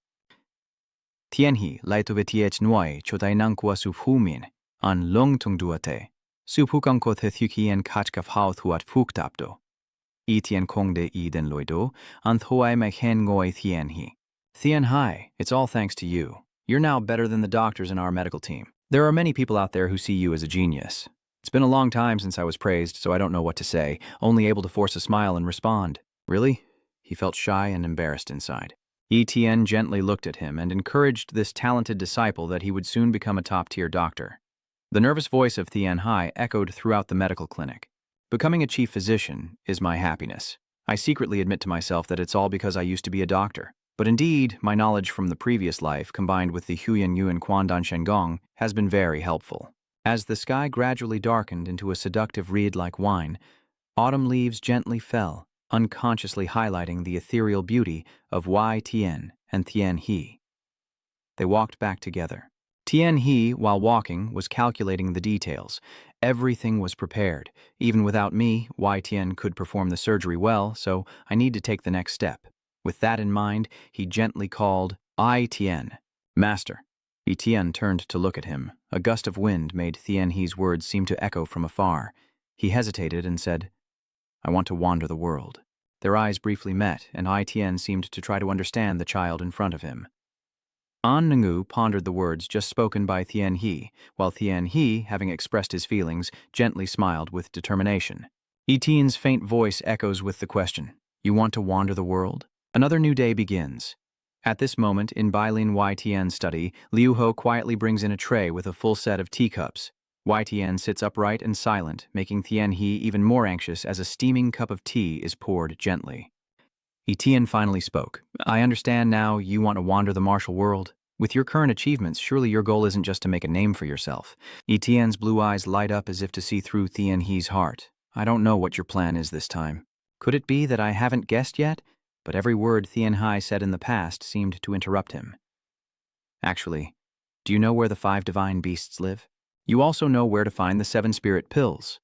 Tianhe lai tu vetiech nuai chotai nangkwa sufhumin an lungtung duate. Suphukankot hethuki kachkaf hau thuat fuktapdo. Etienne kongde iden loido, an thuai mekhen ngoi Tianhe. Tianhe, it's all thanks to you. You're now better than the doctors in our medical team. There are many people out there who see you as a genius. It's been a long time since I was praised, so I don't know what to say, only able to force a smile and respond. Really? He felt shy and embarrassed inside. Etienne gently looked at him and encouraged this talented disciple that he would soon become a top-tier doctor. The nervous voice of Tianhe echoed throughout the medical clinic. Becoming a chief physician is my happiness. I secretly admit to myself that it's all because I used to be a doctor. But indeed, my knowledge from the previous life, combined with the Huyan Yuan Quandan Shengong, has been very helpful. As the sky gradually darkened into a seductive reed-like wine, autumn leaves gently fell, unconsciously highlighting the ethereal beauty of Wai Tian and Tianhe. They walked back together. Tianhe, while walking, was calculating the details. Everything was prepared. Even without me, Wai Tian could perform the surgery well, so I need to take the next step. With that in mind, he gently called, Etienne. Master. Etienne turned to look at him. A gust of wind made Tianhe's words seem to echo from afar. He hesitated and said, I want to wander the world. Their eyes briefly met, and Etienne seemed to try to understand the child in front of him. An Ngu pondered the words just spoken by Tianhe, while Tianhe, having expressed his feelings, gently smiled with determination. Etienne's faint voice echoes with the question, You want to wander the world? Another new day begins. At this moment, in Bailin Wai Tian's study, Liu Ho quietly brings in a tray with a full set of teacups. Wai Tian sits upright and silent, making Tianhe even more anxious as a steaming cup of tea is poured gently. Etienne finally spoke. I understand now you want to wander the martial world. With your current achievements, surely your goal isn't just to make a name for yourself. Etienne's blue eyes light up as if to see through Tianhe's heart. I don't know what your plan is this time. Could it be that I haven't guessed yet? But every word Tianhe said in the past seemed to interrupt him. Actually, do you know where the 5 divine beasts live? You also know where to find the 7 spirit pills.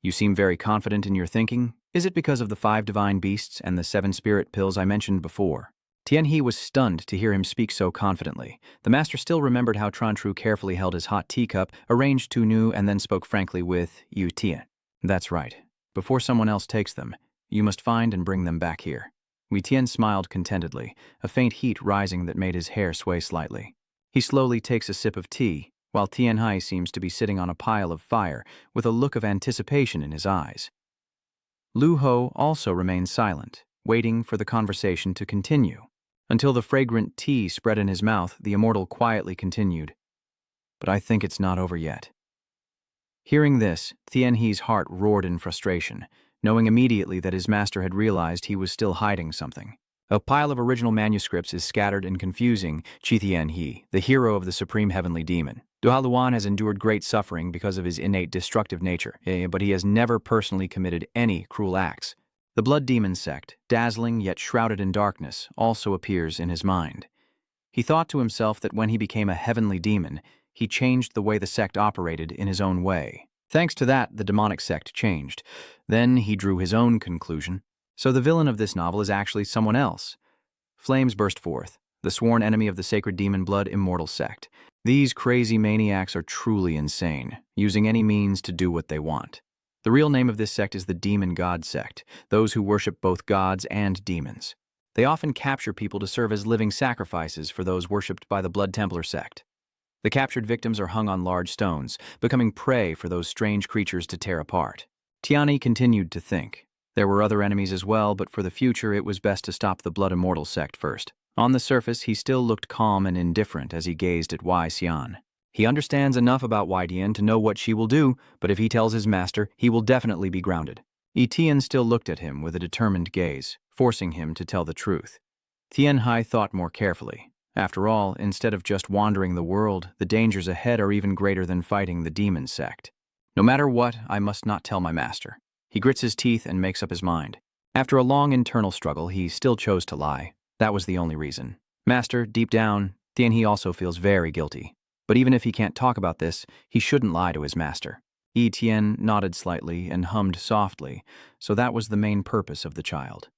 You seem very confident in your thinking. Is it because of the 5 divine beasts and the 7 spirit pills I mentioned before? Tianhe was stunned to hear him speak so confidently. The master still remembered how Trantru carefully held his hot teacup, arranged Tu Nu, and then spoke frankly with Yu Tian. That's right. Before someone else takes them, you must find and bring them back here. Wei Tian smiled contentedly, a faint heat rising that made his hair sway slightly. He slowly takes a sip of tea, while Tianhe seems to be sitting on a pile of fire with a look of anticipation in his eyes. Lu Ho also remains silent, waiting for the conversation to continue. Until the fragrant tea spread in his mouth, the immortal quietly continued, "But I think it's not over yet." Hearing this, Tien He's heart roared in frustration, knowing immediately that his master had realized he was still hiding something. A pile of original manuscripts is scattered and confusing Chi Tien He, the hero of the supreme heavenly demon. Duhaluan has endured great suffering because of his innate destructive nature, but he has never personally committed any cruel acts. The blood demon sect, dazzling yet shrouded in darkness, also appears in his mind. He thought to himself that when he became a heavenly demon, he changed the way the sect operated in his own way. Thanks to that, the demonic sect changed. Then he drew his own conclusion. So the villain of this novel is actually someone else. Flames burst forth, the sworn enemy of the sacred demon blood immortal sect. These crazy maniacs are truly insane, using any means to do what they want. The real name of this sect is the Demon God Sect, those who worship both gods and demons. They often capture people to serve as living sacrifices for those worshipped by the Blood Templar sect. The captured victims are hung on large stones, becoming prey for those strange creatures to tear apart. Tiani continued to think. There were other enemies as well, but for the future it was best to stop the Blood Immortal sect first. On the surface, he still looked calm and indifferent as he gazed at Wei Xian. He understands enough about Wei Tian to know what she will do, but if he tells his master, he will definitely be grounded. Yi Tian still looked at him with a determined gaze, forcing him to tell the truth. Tian Hai thought more carefully. After all, instead of just wandering the world, the dangers ahead are even greater than fighting the demon sect. No matter what, I must not tell my master. He grits his teeth and makes up his mind. After a long internal struggle, he still chose to lie. That was the only reason. Master, deep down, Tian He also feels very guilty. But even if he can't talk about this, he shouldn't lie to his master. Yi Tian nodded slightly and hummed softly, so that was the main purpose of the child.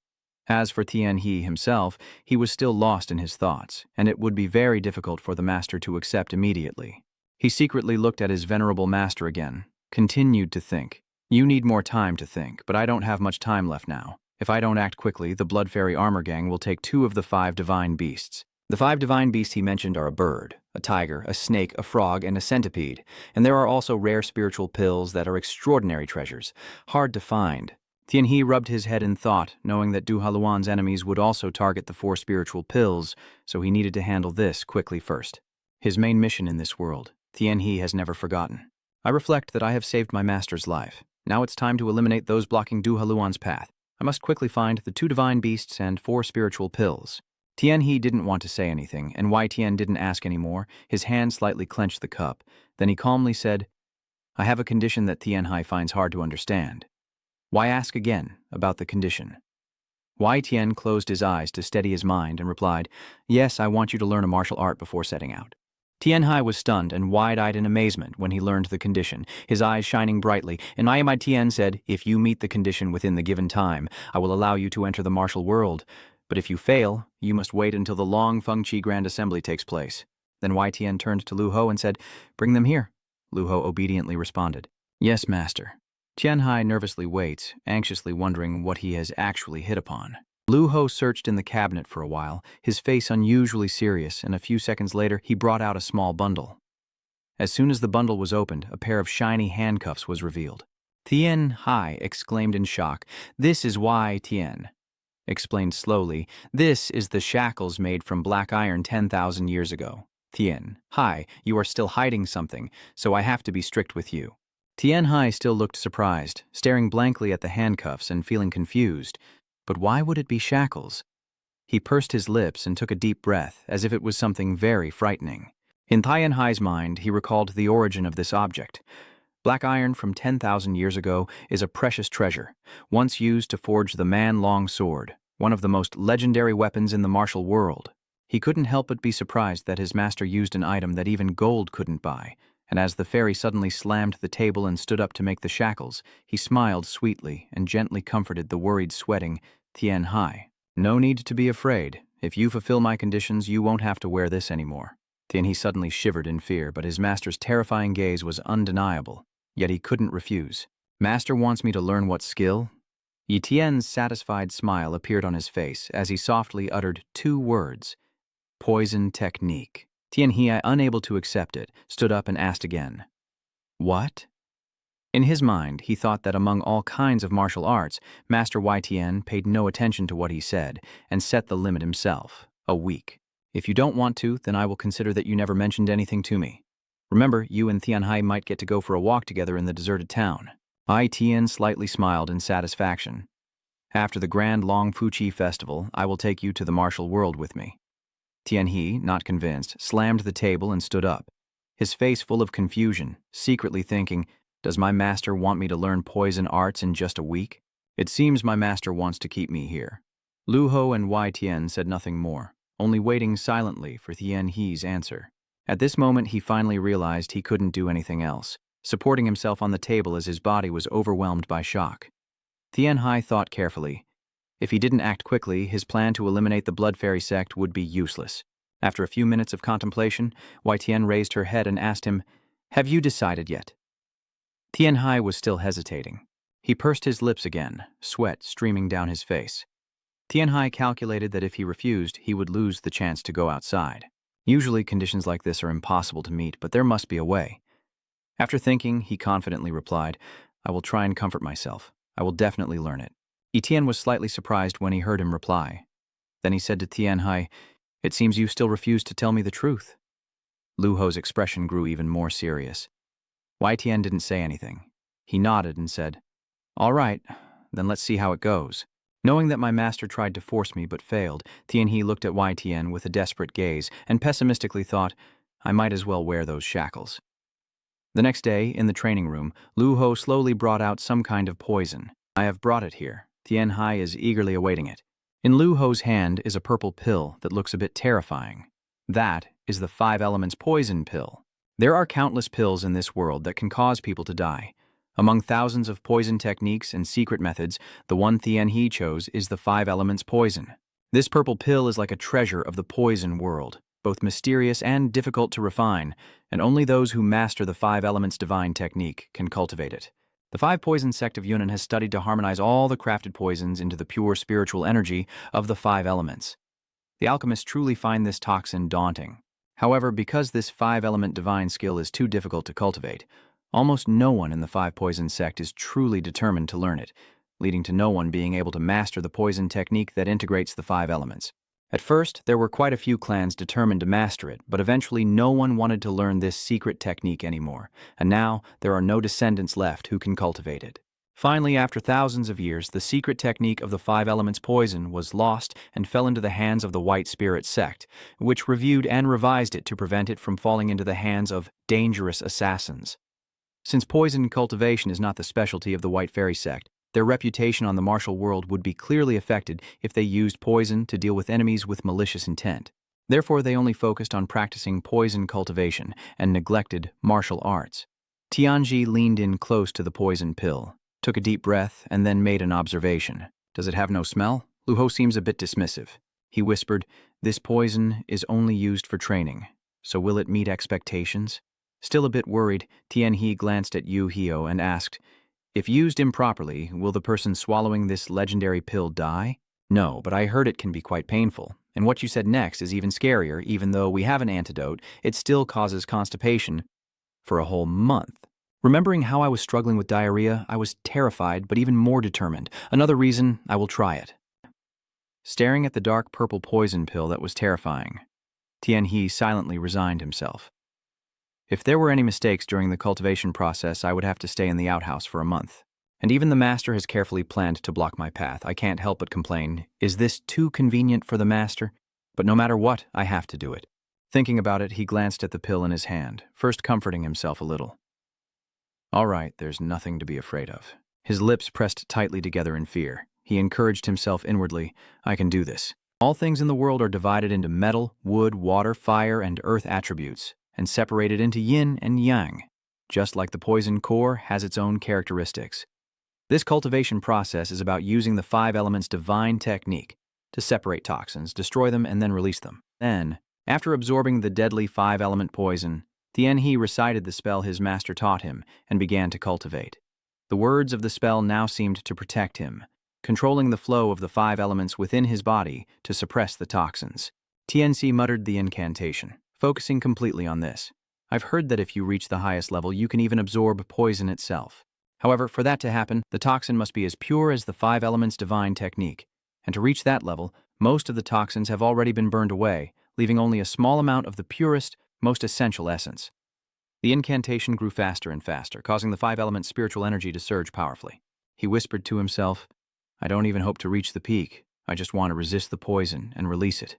As for Tian He himself, he was still lost in his thoughts, and it would be very difficult for the master to accept immediately. He secretly looked at his venerable master again, continued to think. You need more time to think, but I don't have much time left now. If I don't act quickly, the Blood Fairy Armor Gang will take 2 of the 5 divine beasts. The 5 divine beasts he mentioned are a bird, a tiger, a snake, a frog, and a centipede, and there are also rare spiritual pills that are extraordinary treasures, hard to find. Tian He rubbed his head in thought, knowing that Du Haluan's enemies would also target the 4 spiritual pills, so he needed to handle this quickly first. His main mission in this world, Tian He has never forgotten. I reflect that I have saved my master's life. Now it's time to eliminate those blocking Du Haluan's path. I must quickly find the 2 divine beasts and 4 spiritual pills. Tian He didn't want to say anything, and Wei Tian didn't ask any more. His hand slightly clenched the cup. Then he calmly said, I have a condition that Tian Hai finds hard to understand. Why ask again about the condition? Wei Tian closed his eyes to steady his mind and replied, Yes, I want you to learn a martial art before setting out. Tian Hai was stunned and wide-eyed in amazement when he learned the condition, his eyes shining brightly, and Wei Tian said, If you meet the condition within the given time, I will allow you to enter the martial world. But if you fail, you must wait until the long Fengqi Grand Assembly takes place. Then Wei Tian turned to Lu Ho and said, Bring them here. Lu Ho obediently responded, Yes, master. Tian Hai nervously waits, anxiously wondering what he has actually hit upon. Lu Ho searched in the cabinet for a while, his face unusually serious, and a few seconds later he brought out a small bundle. As soon as the bundle was opened, a pair of shiny handcuffs was revealed. Tian Hai exclaimed in shock, This is Wei Tian. Explained slowly, This is the shackles made from black iron 10,000 years ago. Tian Hai, you are still hiding something, so I have to be strict with you. Tian Hai still looked surprised, staring blankly at the handcuffs and feeling confused. But why would it be shackles? He pursed his lips and took a deep breath, as if it was something very frightening. In Tian Hai's mind, he recalled the origin of this object. Black iron from 10,000 years ago is a precious treasure, once used to forge the man-long sword, one of the most legendary weapons in the martial world. He couldn't help but be surprised that his master used an item that even gold couldn't buy. And as the fairy suddenly slammed the table and stood up to make the shackles, he smiled sweetly and gently comforted the worried, sweating Tian Hai. No need to be afraid. If you fulfill my conditions, you won't have to wear this anymore. Tian He suddenly shivered in fear, but his master's terrifying gaze was undeniable, yet he couldn't refuse. Master wants me to learn what skill? Yi Tian's satisfied smile appeared on his face as he softly uttered 2 words, Poison technique. Tian He, unable to accept it, stood up and asked again, What? In his mind, he thought that among all kinds of martial arts, Master Wei Tian paid no attention to what he said and set the limit himself. A week. If you don't want to, then I will consider that you never mentioned anything to me. Remember, you and Tianhai might get to go for a walk together in the deserted town. Tian slightly smiled in satisfaction. After the grand Long Fuchi festival, I will take you to the martial world with me. Tianhe, not convinced, slammed the table and stood up, his face full of confusion, secretly thinking, does my master want me to learn poison arts in just a week? It seems my master wants to keep me here. Lu Ho and Wei Tian said nothing more, only waiting silently for Tianhe's answer. At this moment, he finally realized he couldn't do anything else, supporting himself on the table as his body was overwhelmed by shock. Tianhe thought carefully. If he didn't act quickly, his plan to eliminate the Blood Fairy sect would be useless. After a few minutes of contemplation, Wei Tian raised her head and asked him, "Have you decided yet?" Tianhe was still hesitating. He pursed his lips again, sweat streaming down his face. Tianhe calculated that if he refused, he would lose the chance to go outside. Usually conditions like this are impossible to meet, but there must be a way. After thinking, he confidently replied, "I will try and comfort myself. I will definitely learn it." Etienne was slightly surprised when he heard him reply. Then he said to Tianhe, "It seems you still refuse to tell me the truth." Lu Ho's expression grew even more serious. Wei Tian didn't say anything. He nodded and said, "All right, then let's see how it goes." Knowing that my master tried to force me but failed, Tianhe looked at Wei Tian with a desperate gaze and pessimistically thought, I might as well wear those shackles. The next day, in the training room, Lu Ho slowly brought out some kind of poison. "I have brought it here." Tianhe is eagerly awaiting it. In Lu Ho's hand is a purple pill that looks a bit terrifying. That is the 5 elements poison pill. There are countless pills in this world that can cause people to die. Among thousands of poison techniques and secret methods, the one Tianhe chose is the 5 elements poison. This purple pill is like a treasure of the poison world, both mysterious and difficult to refine, and only those who master the 5 elements divine technique can cultivate it. The 5 poison sect of Yunnan has studied to harmonize all the crafted poisons into the pure spiritual energy of the 5 elements. The alchemists truly find this toxin daunting. However, because this 5-element divine skill is too difficult to cultivate, almost no one in the 5 poison sect is truly determined to learn it, leading to no one being able to master the poison technique that integrates the 5 elements. At first, there were quite a few clans determined to master it, but eventually no one wanted to learn this secret technique anymore, and now there are no descendants left who can cultivate it. Finally, after thousands of years, the secret technique of the 5 elements poison was lost and fell into the hands of the White Spirit sect, which reviewed and revised it to prevent it from falling into the hands of dangerous assassins. Since poison cultivation is not the specialty of the White Fairy sect, their reputation on the martial world would be clearly affected if they used poison to deal with enemies with malicious intent. Therefore, they only focused on practicing poison cultivation and neglected martial arts. Tianji leaned in close to the poison pill, took a deep breath, and then made an observation. "Does it have no smell?" Lu Ho seems a bit dismissive. He whispered, "This poison is only used for training, so will it meet expectations?" Still a bit worried, Tianhe glanced at Yu Hio and asked, "If used improperly, will the person swallowing this legendary pill die?" "No, but I heard it can be quite painful. And what you said next is even scarier. Even though we have an antidote, it still causes constipation for a whole month." Remembering how I was struggling with diarrhea, I was terrified but even more determined. Another reason, I will try it. Staring at the dark purple poison pill that was terrifying, Tianhe silently resigned himself. If there were any mistakes during the cultivation process, I would have to stay in the outhouse for a month. And even the master has carefully planned to block my path. I can't help but complain, is this too convenient for the master? But no matter what, I have to do it. Thinking about it, he glanced at the pill in his hand, first comforting himself a little. All right, there's nothing to be afraid of. His lips pressed tightly together in fear. He encouraged himself inwardly, I can do this. All things in the world are divided into metal, wood, water, fire, and earth attributes, and separated into yin and yang, just like the poison core has its own characteristics. This cultivation process is about using the 5 elements divine technique to separate toxins, destroy them, and then release them. Then, after absorbing the deadly 5-element poison, Tianhe recited the spell his master taught him and began to cultivate. The words of the spell now seemed to protect him, controlling the flow of the 5 elements within his body to suppress the toxins. Tianxi muttered the incantation, focusing completely on this. I've heard that if you reach the highest level, you can even absorb poison itself. However, for that to happen, the toxin must be as pure as the 5 elements divine technique. And to reach that level, Most of the toxins have already been burned away, leaving only a small amount of the purest, most essential essence. The incantation grew faster and faster, causing the five-element spiritual energy to surge powerfully. He whispered to himself, "I don't even hope to reach the peak. I just want to resist the poison and release it."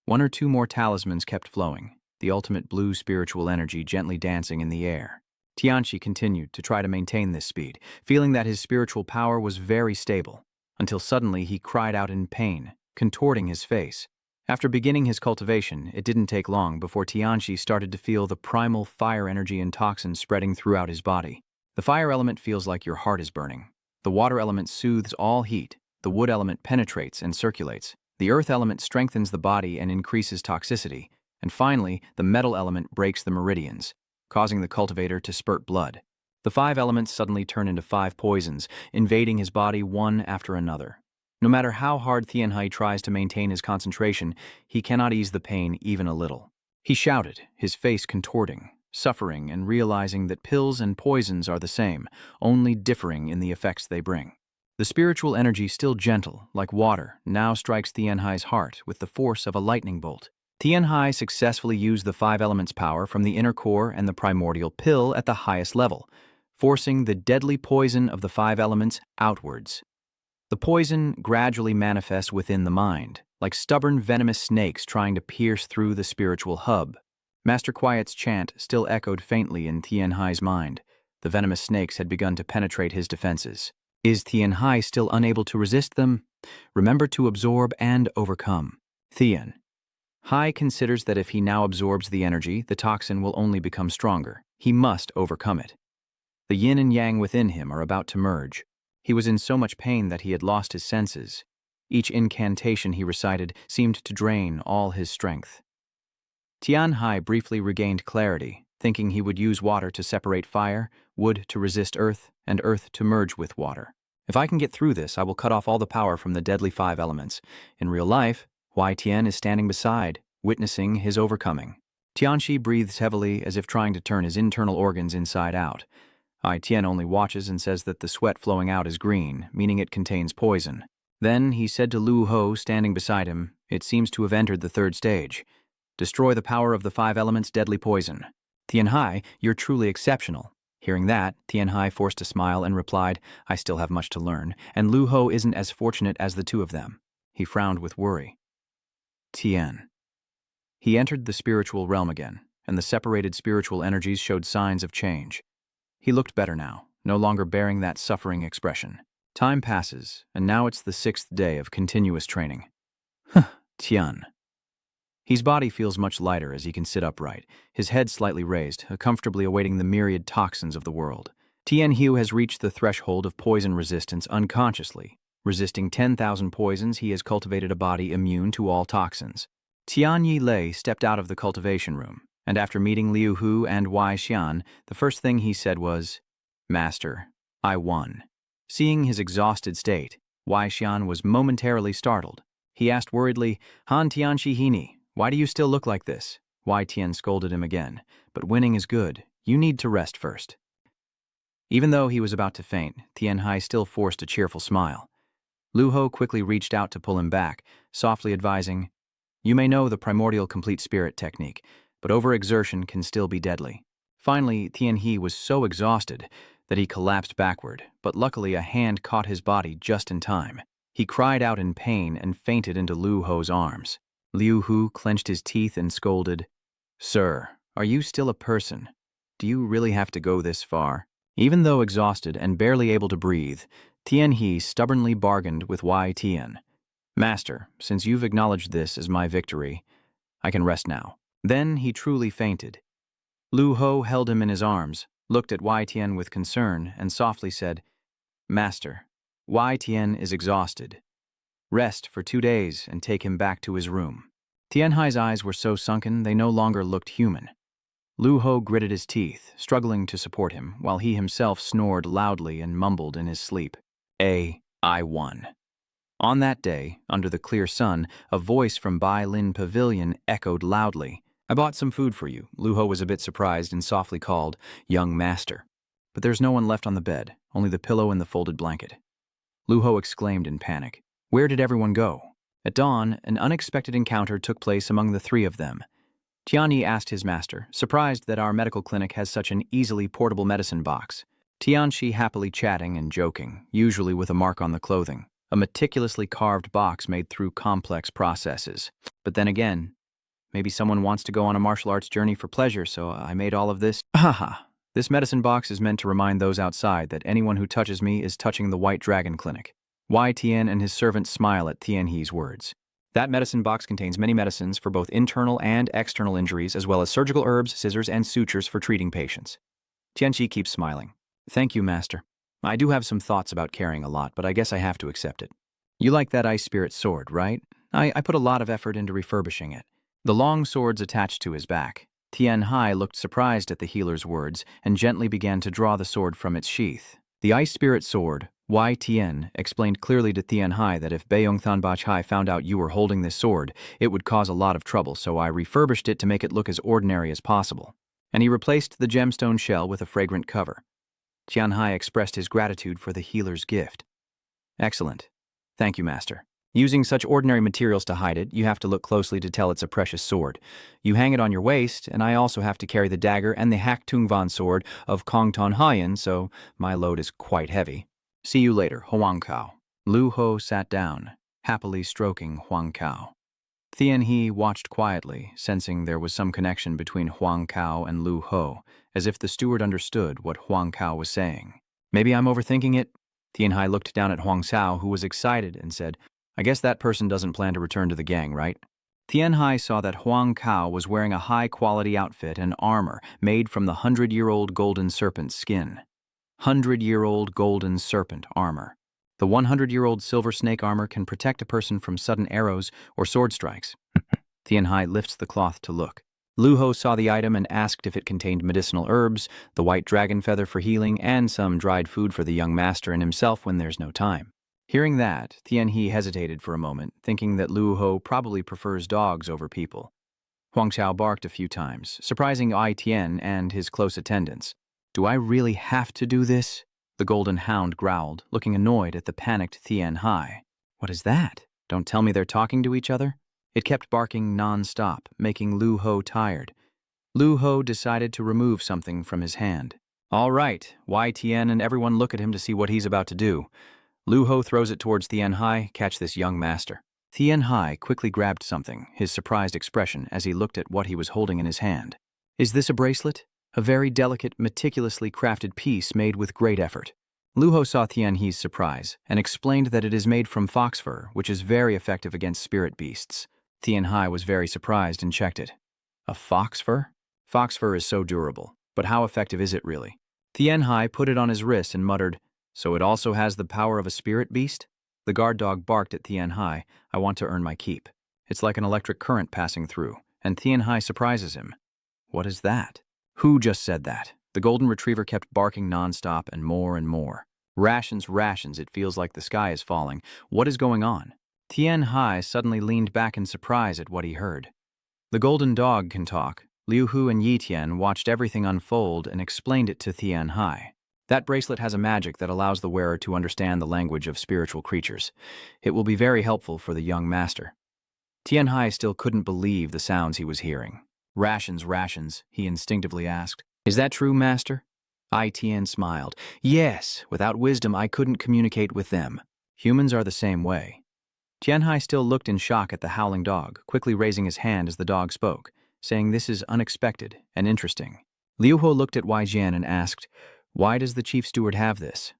One or two more talismans kept flowing, the ultimate blue spiritual energy gently dancing in the air. Tianchi continued to try to maintain this speed, feeling that his spiritual power was very stable, until suddenly he cried out in pain, contorting his face. After beginning his cultivation, it didn't take long before Tianchi started to feel the primal fire energy and toxins spreading throughout his body. The fire element feels like your heart is burning. The water element soothes all heat. The wood element penetrates and circulates. The earth element strengthens the body and increases toxicity. And finally, the metal element breaks the meridians, causing the cultivator to spurt blood. The five elements suddenly turn into five poisons, invading his body one after another. No matter how hard Tianhai tries to maintain his concentration, he cannot ease the pain even a little. He shouted, his face contorting, suffering and realizing that pills and poisons are the same, only differing in the effects they bring. The spiritual energy, still gentle, like water, now strikes Tianhai's heart with the force of a lightning bolt. Tianhai successfully used the five elements' power from the inner core and the primordial pill at the highest level, forcing the deadly poison of the five elements outwards. The poison gradually manifests within the mind, like stubborn venomous snakes trying to pierce through the spiritual hub. Master Quiet's chant still echoed faintly in Tianhai's mind. The venomous snakes had begun to penetrate his defenses. Is Tianhai still unable to resist them? Remember to absorb and overcome. Tianhai considers that if he now absorbs the energy, the toxin will only become stronger. He must overcome it. The yin and yang within him are about to merge. He was in so much pain that he had lost his senses. Each incantation he recited seemed to drain all his strength. Tianhai briefly regained clarity, thinking he would use water to separate fire, wood to resist earth, and earth to merge with water. If I can get through this, I will cut off all the power from the deadly five elements. In real life, Huai Tian is standing beside, witnessing his overcoming. Tianxi breathes heavily as if trying to turn his internal organs inside out. Ai Tian only watches and says that the sweat flowing out is green, meaning it contains poison. Then he said to Lu Ho, standing beside him, "It seems to have entered the third stage. Destroy the power of the five elements' deadly poison." "Tianhai, you're truly exceptional." Hearing that, Tianhai forced a smile and replied, "I still have much to learn, and Lu Ho isn't as fortunate as the two of them." He frowned with worry. Tian. He entered the spiritual realm again, and the separated spiritual energies showed signs of change. He looked better now, no longer bearing that suffering expression. Time passes, and now it's the 6th day of continuous training. Tian. His body feels much lighter as he can sit upright, his head slightly raised, comfortably awaiting the myriad toxins of the world. Tian Hu has reached the threshold of poison resistance unconsciously. Resisting 10,000 poisons, he has cultivated a body immune to all toxins. Tian Yi Lei stepped out of the cultivation room, and after meeting Liu Hu and Wei Xian, the first thing he said was, "Master, I won." Seeing his exhausted state, Wei Xian was momentarily startled. He asked worriedly, "Han Tianxi Hini, why do you still look like this?" Wei Tian scolded him again, "But winning is good. You need to rest first." Even though he was about to faint, Tianhai still forced a cheerful smile. Lu Ho quickly reached out to pull him back, softly advising, "You may know the primordial complete spirit technique, but overexertion can still be deadly." Finally, Tianhe was so exhausted that he collapsed backward, but luckily a hand caught his body just in time. He cried out in pain and fainted into Lu Ho's arms. Liu Hu clenched his teeth and scolded, "Sir, are you still a person? Do you really have to go this far?" Even though exhausted and barely able to breathe, Tianhe stubbornly bargained with Wei Tian. "Master, since you've acknowledged this as my victory, I can rest now." Then he truly fainted. Lu Ho held him in his arms, looked at Wei Tian with concern, and softly said, "Master, Wei Tian is exhausted. Rest for 2 days and take him back to his room." Tianhai's eyes were so sunken they no longer looked human. Lu Ho gritted his teeth, struggling to support him, while he himself snored loudly and mumbled in his sleep, I won." On that day, under the clear sun, a voice from Bai Lin Pavilion echoed loudly, "I bought some food for you." Lu Ho was a bit surprised and softly called, "Young master." But there's no one left on the bed, only the pillow and the folded blanket. Lu Ho exclaimed in panic, "Where did everyone go?" At dawn, an unexpected encounter took place among the three of them. Tianyi asked his master, surprised that our medical clinic has such an easily portable medicine box. Tianxi happily chatting and joking, usually with a mark on the clothing, a meticulously carved box made through complex processes. But then again, maybe someone wants to go on a martial arts journey for pleasure, so I made all of this. Haha. This medicine box is meant to remind those outside that anyone who touches me is touching the White Dragon Clinic. Wai Tian and his servants smile at Tianhe's words. That medicine box contains many medicines for both internal and external injuries, as well as surgical herbs, scissors, and sutures for treating patients. Tianxi keeps smiling. Thank you, Master. I do have some thoughts about carrying a lot, but I guess I have to accept it. You like that ice spirit sword, right? I put a lot of effort into refurbishing it. The long swords attached to his back. Tianhai looked surprised at the healer's words and gently began to draw the sword from its sheath. The ice spirit sword, Wai Tian, explained clearly to Tianhai that if Beiyong Thanbachai found out you were holding this sword, it would cause a lot of trouble, so I refurbished it to make it look as ordinary as possible. And he replaced the gemstone shell with a fragrant cover. Tianhai expressed his gratitude for the healer's gift. Excellent. Thank you, Master. Using such ordinary materials to hide it, you have to look closely to tell it's a precious sword. You hang it on your waist, and I also have to carry the dagger and the Hak Tungvan sword of Kong Ton Haiyan, so my load is quite heavy. See you later, Huang Kao. Lu Ho sat down, happily stroking Huang Kao. Tian He watched quietly, sensing there was some connection between Huang Kao and Lu Ho, as if the steward understood what Huang Kao was saying. Maybe I'm overthinking it? Tian Hai looked down at Huang Cao, who was excited, and said, I guess that person doesn't plan to return to the gang, right? Tianhai saw that Huang Cao was wearing a high-quality outfit and armor made from the 100-year-old golden serpent skin. 100-year-old golden serpent armor. The 100-year-old silver snake armor can protect a person from sudden arrows or sword strikes. Tianhai lifts the cloth to look. Lu Ho saw the item and asked if it contained medicinal herbs, the white dragon feather for healing, and some dried food for the young master and himself when there's no time. Hearing that, Tianhe hesitated for a moment, thinking that Lu Ho probably prefers dogs over people. Huang Xiao barked a few times, surprising Ai Tian and his close attendants. Do I really have to do this? The golden hound growled, looking annoyed at the panicked Tianhai. What is that? Don't tell me they're talking to each other? It kept barking non-stop, making Lu Ho tired. Lu Ho decided to remove something from his hand. All right, Wai Tian and everyone look at him to see what he's about to do. Lu Ho throws it towards Tianhai, catch this young master. Tianhai quickly grabbed something, his surprised expression as he looked at what he was holding in his hand. Is this a bracelet? A very delicate, meticulously crafted piece made with great effort. Lu Ho saw Tianhe's surprise and explained that it is made from fox fur, which is very effective against spirit beasts. Tianhai was very surprised and checked it. A fox fur? Fox fur is so durable, but how effective is it really? Tianhai put it on his wrist and muttered, So it also has the power of a spirit beast? The guard dog barked at Tianhai, I want to earn my keep. It's like an electric current passing through, and Tianhai surprises him. What is that? Who just said that? The golden retriever kept barking nonstop and more and more. Rations, rations, it feels like the sky is falling. What is going on? Tianhai suddenly leaned back in surprise at what he heard. The golden dog can talk. Liu Hu and Yi Tian watched everything unfold and explained it to Tianhai. That bracelet has a magic that allows the wearer to understand the language of spiritual creatures. It will be very helpful for the young master. Tianhai still couldn't believe the sounds he was hearing. Rations, rations, he instinctively asked. Is that true, master? Ai Tian smiled. Yes, without wisdom I couldn't communicate with them. Humans are the same way. Tianhai still looked in shock at the howling dog, quickly raising his hand as the dog spoke, saying this is unexpected and interesting. Liu Ho looked at Wai Jian and asked, Why does the chief steward have this?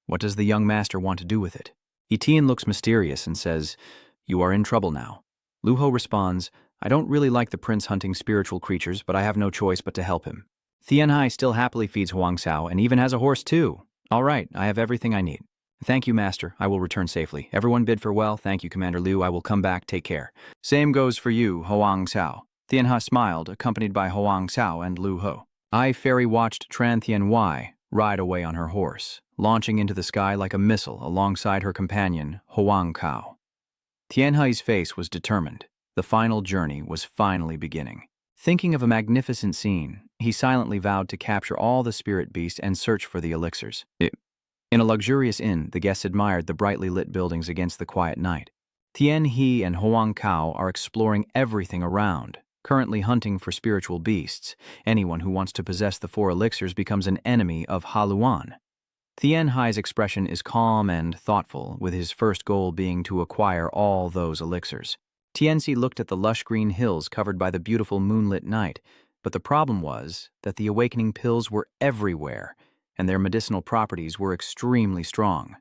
What does the young master want to do with it? Etienne looks mysterious and says, You are in trouble now. Lu Ho responds, I don't really like the prince hunting spiritual creatures, but I have no choice but to help him. Tianhai still happily feeds Huang Cao and even has a horse too. All right, I have everything I need. Thank you, master. I will return safely. Everyone bid farewell. Thank you, Commander Liu. I will come back. Take care. Same goes for you, Huang Cao. Tianhai smiled, accompanied by Huang Cao and Lu Ho. Ai Fairy watched Tran Tianhuai ride away on her horse, launching into the sky like a missile alongside her companion, Huang Cao. Tianhai's face was determined. The final journey was finally beginning. Thinking of a magnificent scene, he silently vowed to capture all the spirit beasts and search for the elixirs. In a luxurious inn, the guests admired the brightly lit buildings against the quiet night. Tian He and Huang Kao are exploring everything around, currently hunting for spiritual beasts. Anyone who wants to possess the 4 elixirs becomes an enemy of Haluan. Tian Hai's expression is calm and thoughtful, with his first goal being to acquire all those elixirs. Tianxi looked at the lush green hills covered by the beautiful moonlit night, but the problem was that the awakening pills were everywhere, and their medicinal properties were extremely strong.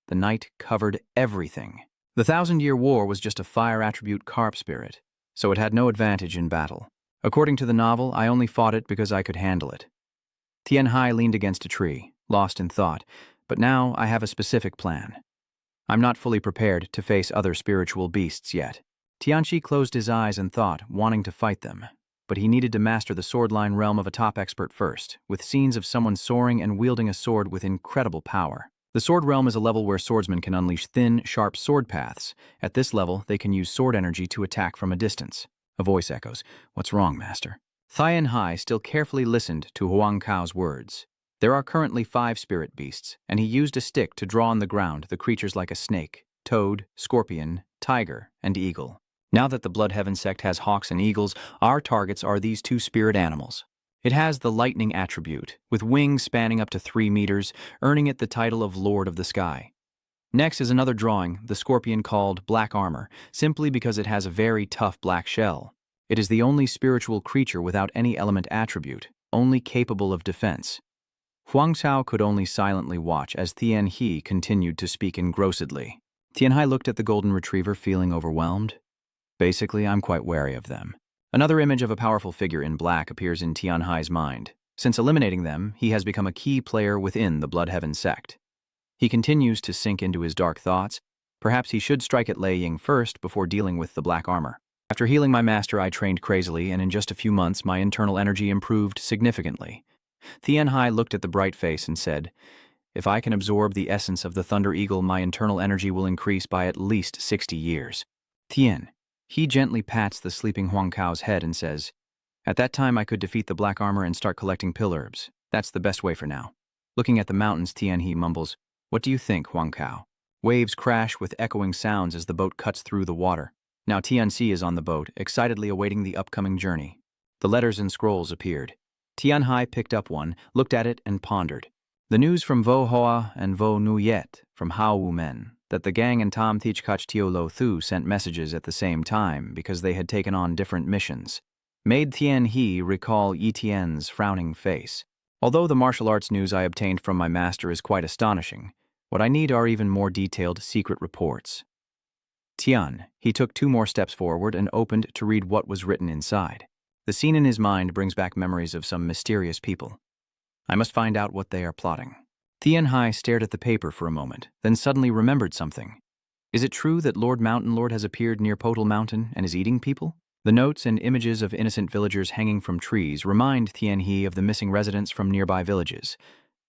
The night covered everything. The 1,000-year war was just a fire attribute carp spirit, so it had no advantage in battle. According to the novel, I only fought it because I could handle it. Tian Hai leaned against a tree, lost in thought, but now I have a specific plan. I'm not fully prepared to face other spiritual beasts yet. Tianxi closed his eyes and thought, wanting to fight them, but he needed to master the swordline realm of a top expert first, with scenes of someone soaring and wielding a sword with incredible power. The sword realm is a level where swordsmen can unleash thin, sharp sword paths. At this level, they can use sword energy to attack from a distance. A voice echoes, "What's wrong, master?" Tian Hai still carefully listened to Huang Kao's words. There are currently 5 spirit beasts, and he used a stick to draw on the ground the creatures like a snake, toad, scorpion, tiger, and eagle. Now that the Blood Heaven sect has hawks and eagles, our targets are these 2 spirit animals. It has the lightning attribute, with wings spanning up to 3 meters, earning it the title of Lord of the Sky. Next is another drawing, the scorpion called Black Armor, simply because it has a very tough black shell. It is the only spiritual creature without any element attribute, only capable of defense. Huang Xiao could only silently watch as Tian He continued to speak engrossedly. Tian Hai looked at the golden retriever, feeling overwhelmed. Basically, I'm quite wary of them. Another image of a powerful figure in black appears in Tian Hai's mind. Since eliminating them, he has become a key player within the Blood Heaven sect. He continues to sink into his dark thoughts. Perhaps he should strike at Lei Ying first before dealing with the black armor. After healing my master, I trained crazily, and in just a few months, my internal energy improved significantly. Tian Hai looked at the bright face and said, "If I can absorb the essence of the Thunder Eagle, my internal energy will increase by at least 60 years. Tian." He gently pats the sleeping Huang Kao's head and says, "At that time I could defeat the black armor and start collecting pill herbs. That's the best way for now." Looking at the mountains, Tian He mumbles, "What do you think, Huang Kao?" Waves crash with echoing sounds as the boat cuts through the water. Now Tianxi is on the boat, excitedly awaiting the upcoming journey. The letters and scrolls appeared. Tian Hai picked up one, looked at it, and pondered. The news from Vo Hoa and Vo Nuyet from Hao Wu Men that the gang and Tam Thich Kach Tio Lo Thu sent messages at the same time because they had taken on different missions, made Tian He recall Yi Tian's frowning face. Although the martial arts news I obtained from my master is quite astonishing, what I need are even more detailed secret reports. Tian, he took 2 more steps forward and opened to read what was written inside. The scene in his mind brings back memories of some mysterious people. I must find out what they are plotting. Tian Hai stared at the paper for a moment, then suddenly remembered something. Is it true that Lord Mountain Lord has appeared near Potal Mountain and is eating people? The notes and images of innocent villagers hanging from trees remind Tian He of the missing residents from nearby villages,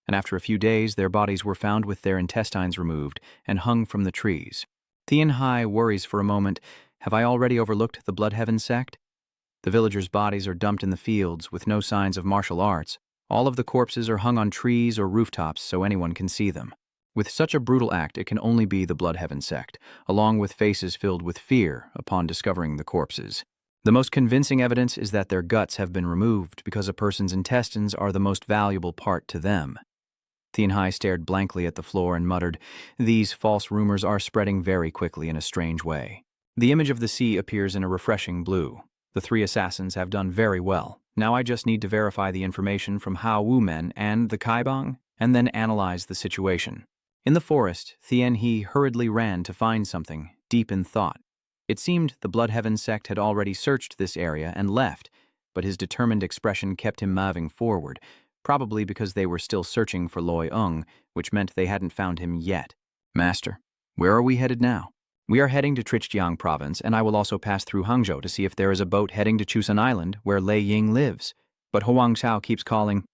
and after a few days their bodies were found with their intestines removed and hung from the trees. Tian Hai worries for a moment, have I already overlooked the Blood Heaven sect? The villagers' bodies are dumped in the fields with no signs of martial arts. All of the corpses are hung on trees or rooftops so anyone can see them. With such a brutal act, it can only be the Blood Heaven sect, along with faces filled with fear upon discovering the corpses. The most convincing evidence is that their guts have been removed because a person's intestines are the most valuable part to them. Tian Hai stared blankly at the floor and muttered, "These false rumors are spreading very quickly in a strange way." The image of the sea appears in a refreshing blue. The 3 assassins have done very well. Now I just need to verify the information from Hao Wu Men and the Kaibang, and then analyze the situation. In the forest, Tian He hurriedly ran to find something, deep in thought. It seemed the Blood Heaven sect had already searched this area and left, but his determined expression kept him moving forward, probably because they were still searching for Loi Ung, which meant they hadn't found him yet. "Master, where are we headed now?" "We are heading to Trichjiang province, and I will also pass through Hangzhou to see if there is a boat heading to Chusan Island, where Lei Ying lives. But Huang Xiao keeps calling,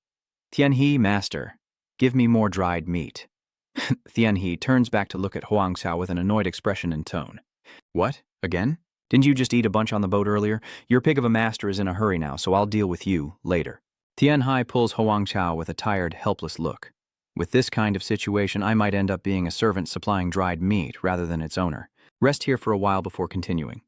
'Tian He, master, give me more dried meat.'" Tian He turns back to look at Huang Xiao with an annoyed expression and tone. "What? Again? Didn't you just eat a bunch on the boat earlier? Your pig of a master is in a hurry now, so I'll deal with you later." Tian Hai pulls Huang Xiao with a tired, helpless look. With this kind of situation, I might end up being a servant supplying dried meat rather than its owner. Rest here for a while before continuing.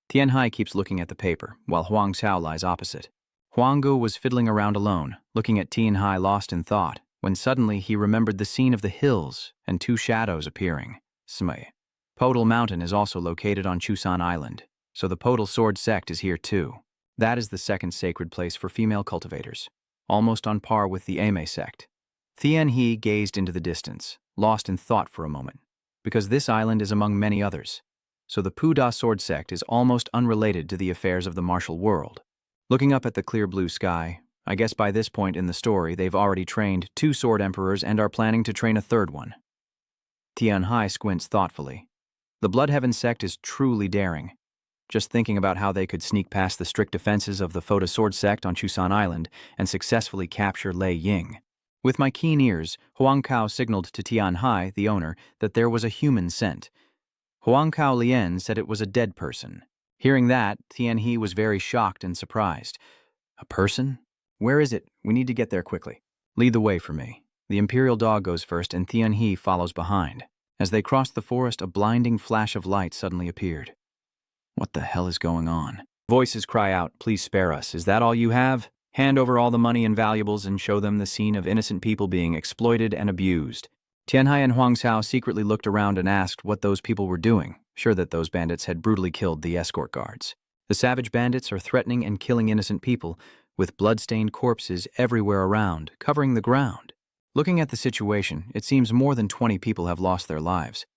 Tian Hai keeps looking at the paper, while Huang Xiao lies opposite. Huang Gu was fiddling around alone, looking at Tian Hai lost in thought, when suddenly he remembered the scene of the hills and two shadows appearing. Smay. Podal Mountain is also located on Chusan Island, so the Podal Sword Sect is here too. That is the second sacred place for female cultivators, almost on par with the Ame sect. Tian He gazed into the distance, lost in thought for a moment, because this island is among many others, so the Puda Sword Sect is almost unrelated to the affairs of the martial world. Looking up at the clear blue sky, I guess by this point in the story they've already trained 2 sword emperors and are planning to train a third one. Tian Hai squints thoughtfully. The Bloodheaven sect is truly daring. Just thinking about how they could sneak past the strict defenses of the Foda Sword Sect on Chusan Island and successfully capture Lei Ying. With my keen ears, Huang Kao signaled to Tian Hai, the owner, that there was a human scent. Huang Kao Lien said it was a dead person. Hearing that, Tian He was very shocked and surprised. A person? Where is it? We need to get there quickly. Lead the way for me. The Imperial dog goes first and Tian He follows behind. As they crossed the forest, a blinding flash of light suddenly appeared. What the hell is going on? Voices cry out, please spare us. Is that all you have? Hand over all the money and valuables and show them the scene of innocent people being exploited and abused. Tian Hai and Huang Xiao secretly looked around and asked what those people were doing, sure that those bandits had brutally killed the escort guards. The savage bandits are threatening and killing innocent people, with blood-stained corpses everywhere around, covering the ground. Looking at the situation, it seems more than 20 people have lost their lives.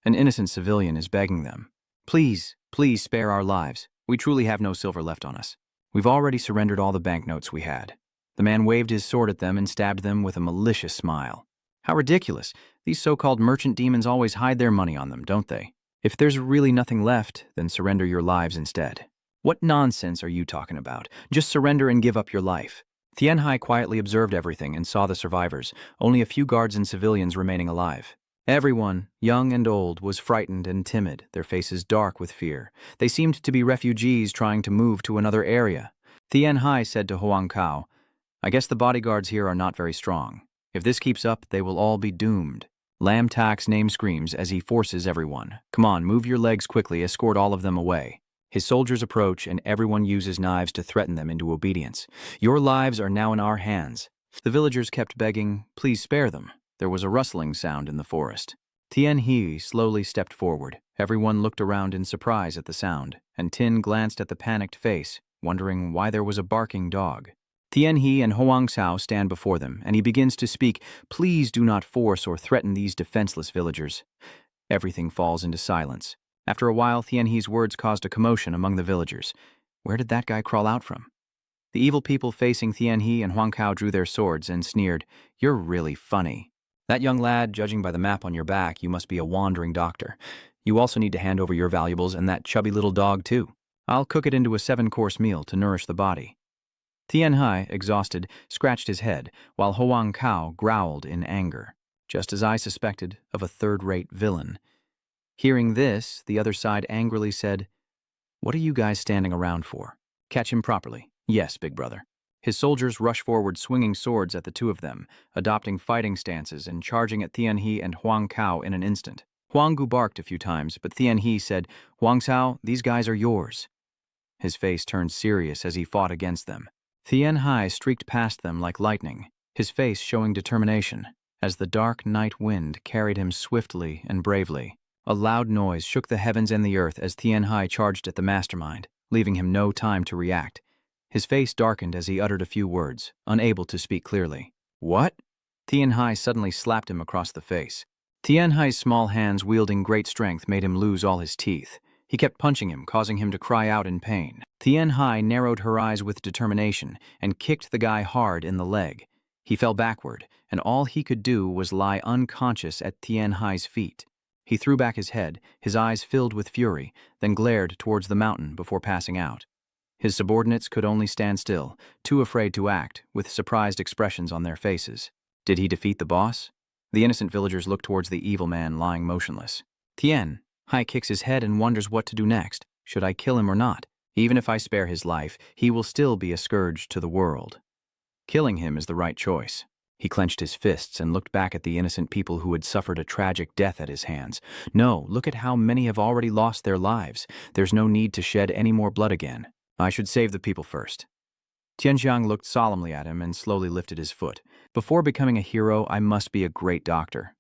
An innocent civilian is begging them, please, please spare our lives. We truly have no silver left on us. We've already surrendered all the banknotes we had. The man waved his sword at them and stabbed them with a malicious smile. How ridiculous. These so-called merchant demons always hide their money on them, don't they? If there's really nothing left, then surrender your lives instead. What nonsense are you talking about? Just surrender and give up your life. Tian Hai quietly observed everything and saw the survivors, only a few guards and civilians remaining alive. Everyone, young and old, was frightened and timid, their faces dark with fear. They seemed to be refugees trying to move to another area. Tian Hai said to Huang Kao, I guess the bodyguards here are not very strong. If this keeps up, they will all be doomed. Lam Tak's name screams as he forces everyone. Come on, move your legs quickly, escort all of them away. His soldiers approach and everyone uses knives to threaten them into obedience. Your lives are now in our hands. The villagers kept begging, please spare them. There was a rustling sound in the forest. Tian He slowly stepped forward. Everyone looked around in surprise at the sound, and Tin glanced at the panicked face, wondering why there was a barking dog. Tian He and Huang Xiao stand before them, and he begins to speak, please do not force or threaten these defenseless villagers. Everything falls into silence. After a while, Tian He's words caused a commotion among the villagers. Where did that guy crawl out from? The evil people facing Tian He and Huang Kao drew their swords and sneered, you're really funny. That young lad, judging by the map on your back, you must be a wandering doctor. You also need to hand over your valuables and that chubby little dog too. I'll cook it into a 7-course meal to nourish the body. Tian Hai, exhausted, scratched his head, while Huang Kao growled in anger, just as I suspected of a third-rate villain. Hearing this, the other side angrily said, what are you guys standing around for? Catch him properly. Yes, big brother. His soldiers rush forward swinging swords at the two of them, adopting fighting stances and charging at Tian He and Huang Kao in an instant. Huang Gu barked a few times, but Tian He said, Huang Xiao, these guys are yours. His face turned serious as he fought against them. Tian Hai streaked past them like lightning, his face showing determination, as the dark night wind carried him swiftly and bravely. A loud noise shook the heavens and the earth as Tian Hai charged at the mastermind, leaving him no time to react. His face darkened as he uttered a few words, unable to speak clearly. What? Tian Hai suddenly slapped him across the face. Tian Hai's small hands wielding great strength made him lose all his teeth. He kept punching him, causing him to cry out in pain. Tian Hai narrowed her eyes with determination and kicked the guy hard in the leg. He fell backward, and all he could do was lie unconscious at Tian Hai's feet. He threw back his head, his eyes filled with fury, then glared towards the mountain before passing out. His subordinates could only stand still, too afraid to act, with surprised expressions on their faces. Did he defeat the boss? The innocent villagers looked towards the evil man lying motionless. Tian Hai kicks his head and wonders what to do next. Should I kill him or not? Even if I spare his life, he will still be a scourge to the world. Killing him is the right choice. He clenched his fists and looked back at the innocent people who had suffered a tragic death at his hands. No, look at how many have already lost their lives. There's no need to shed any more blood again. I should save the people first. Tianxiang looked solemnly at him and slowly lifted his foot. Before becoming a hero, I must be a great doctor.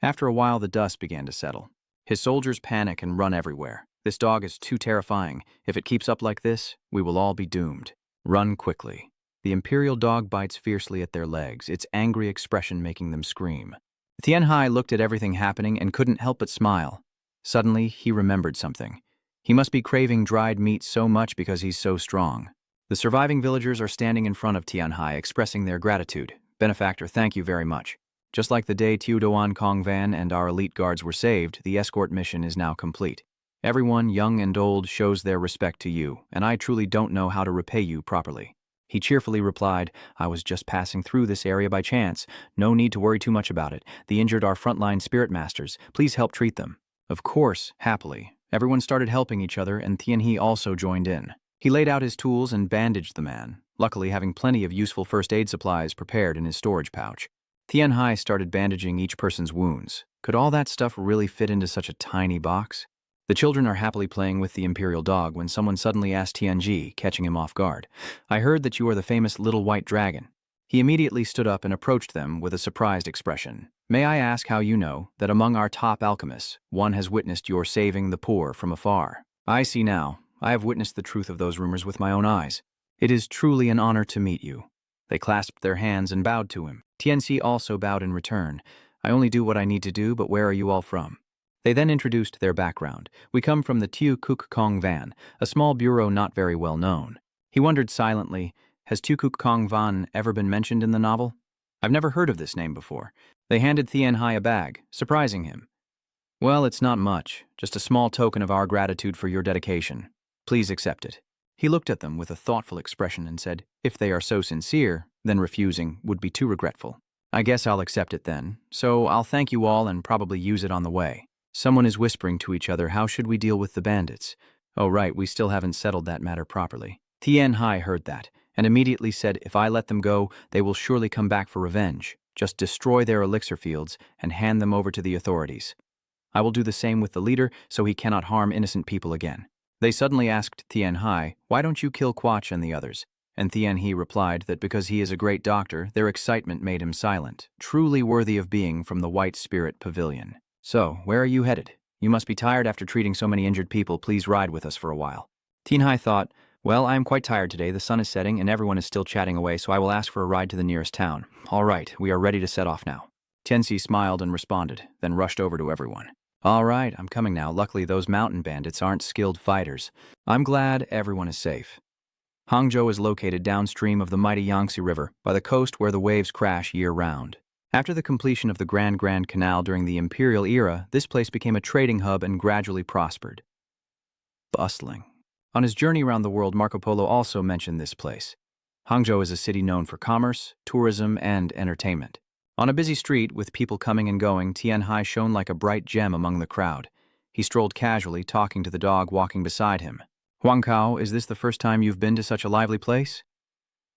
After a while, the dust began to settle. His soldiers panic and run everywhere. This dog is too terrifying. If it keeps up like this, we will all be doomed. Run quickly. The imperial dog bites fiercely at their legs, its angry expression making them scream. Tianhai looked at everything happening and couldn't help but smile. Suddenly, he remembered something. He must be craving dried meat so much because he's so strong. The surviving villagers are standing in front of Tianhai, expressing their gratitude. Benefactor, thank you very much. Just like the day Tudoan Kong Van and our elite guards were saved, the escort mission is now complete. Everyone, young and old, shows their respect to you, and I truly don't know how to repay you properly. He cheerfully replied, I was just passing through this area by chance. No need to worry too much about it. The injured are frontline spirit masters. Please help treat them. Of course, happily. Everyone started helping each other, and Tianhe also joined in. He laid out his tools and bandaged the man, luckily having plenty of useful first aid supplies prepared in his storage pouch. Tianhai started bandaging each person's wounds. Could all that stuff really fit into such a tiny box? The children are happily playing with the imperial dog when someone suddenly asked Tianji, catching him off guard. I heard that you are the famous little white dragon. He immediately stood up and approached them with a surprised expression. May I ask how you know that among our top alchemists, one has witnessed your saving the poor from afar? I see now. I have witnessed the truth of those rumors with my own eyes. It is truly an honor to meet you. They clasped their hands and bowed to him. Tianxi also bowed in return. I only do what I need to do, but where are you all from? They then introduced their background. We come from the Tiu Kuk Kong Van, a small bureau not very well known. He wondered silently, has Tiu Kuk Kong Van ever been mentioned in the novel? I've never heard of this name before. They handed Tianhai a bag, surprising him. Well, it's not much, just a small token of our gratitude for your dedication. Please accept it. He looked at them with a thoughtful expression and said, if they are so sincere, then refusing would be too regretful. I guess I'll accept it then, so I'll thank you all and probably use it on the way. Someone is whispering to each other, how should we deal with the bandits? Oh right, we still haven't settled that matter properly. Tianhai heard that, and immediately said, if I let them go, they will surely come back for revenge. Just destroy their elixir fields and hand them over to the authorities. I will do the same with the leader so he cannot harm innocent people again. They suddenly asked Tianhai, why don't you kill Quach and the others? And Tianhe replied that because he is a great doctor, their excitement made him silent, truly worthy of being from the White Spirit Pavilion. So, where are you headed? You must be tired after treating so many injured people. Please ride with us for a while. Tianhai thought, well, I am quite tired today. The sun is setting and everyone is still chatting away, so I will ask for a ride to the nearest town. All right, we are ready to set off now. Tianxi smiled and responded, then rushed over to everyone. All right, I'm coming now. Luckily, those mountain bandits aren't skilled fighters. I'm glad everyone is safe. Hangzhou is located downstream of the mighty Yangtze River, by the coast where the waves crash year-round. After the completion of the Grand Canal during the imperial era, this place became a trading hub and gradually prospered. Bustling. On his journey around the world, Marco Polo also mentioned this place. Hangzhou is a city known for commerce, tourism, and entertainment. On a busy street, with people coming and going, Tianhai shone like a bright gem among the crowd. He strolled casually, talking to the dog walking beside him. Huangkao, is this the first time you've been to such a lively place?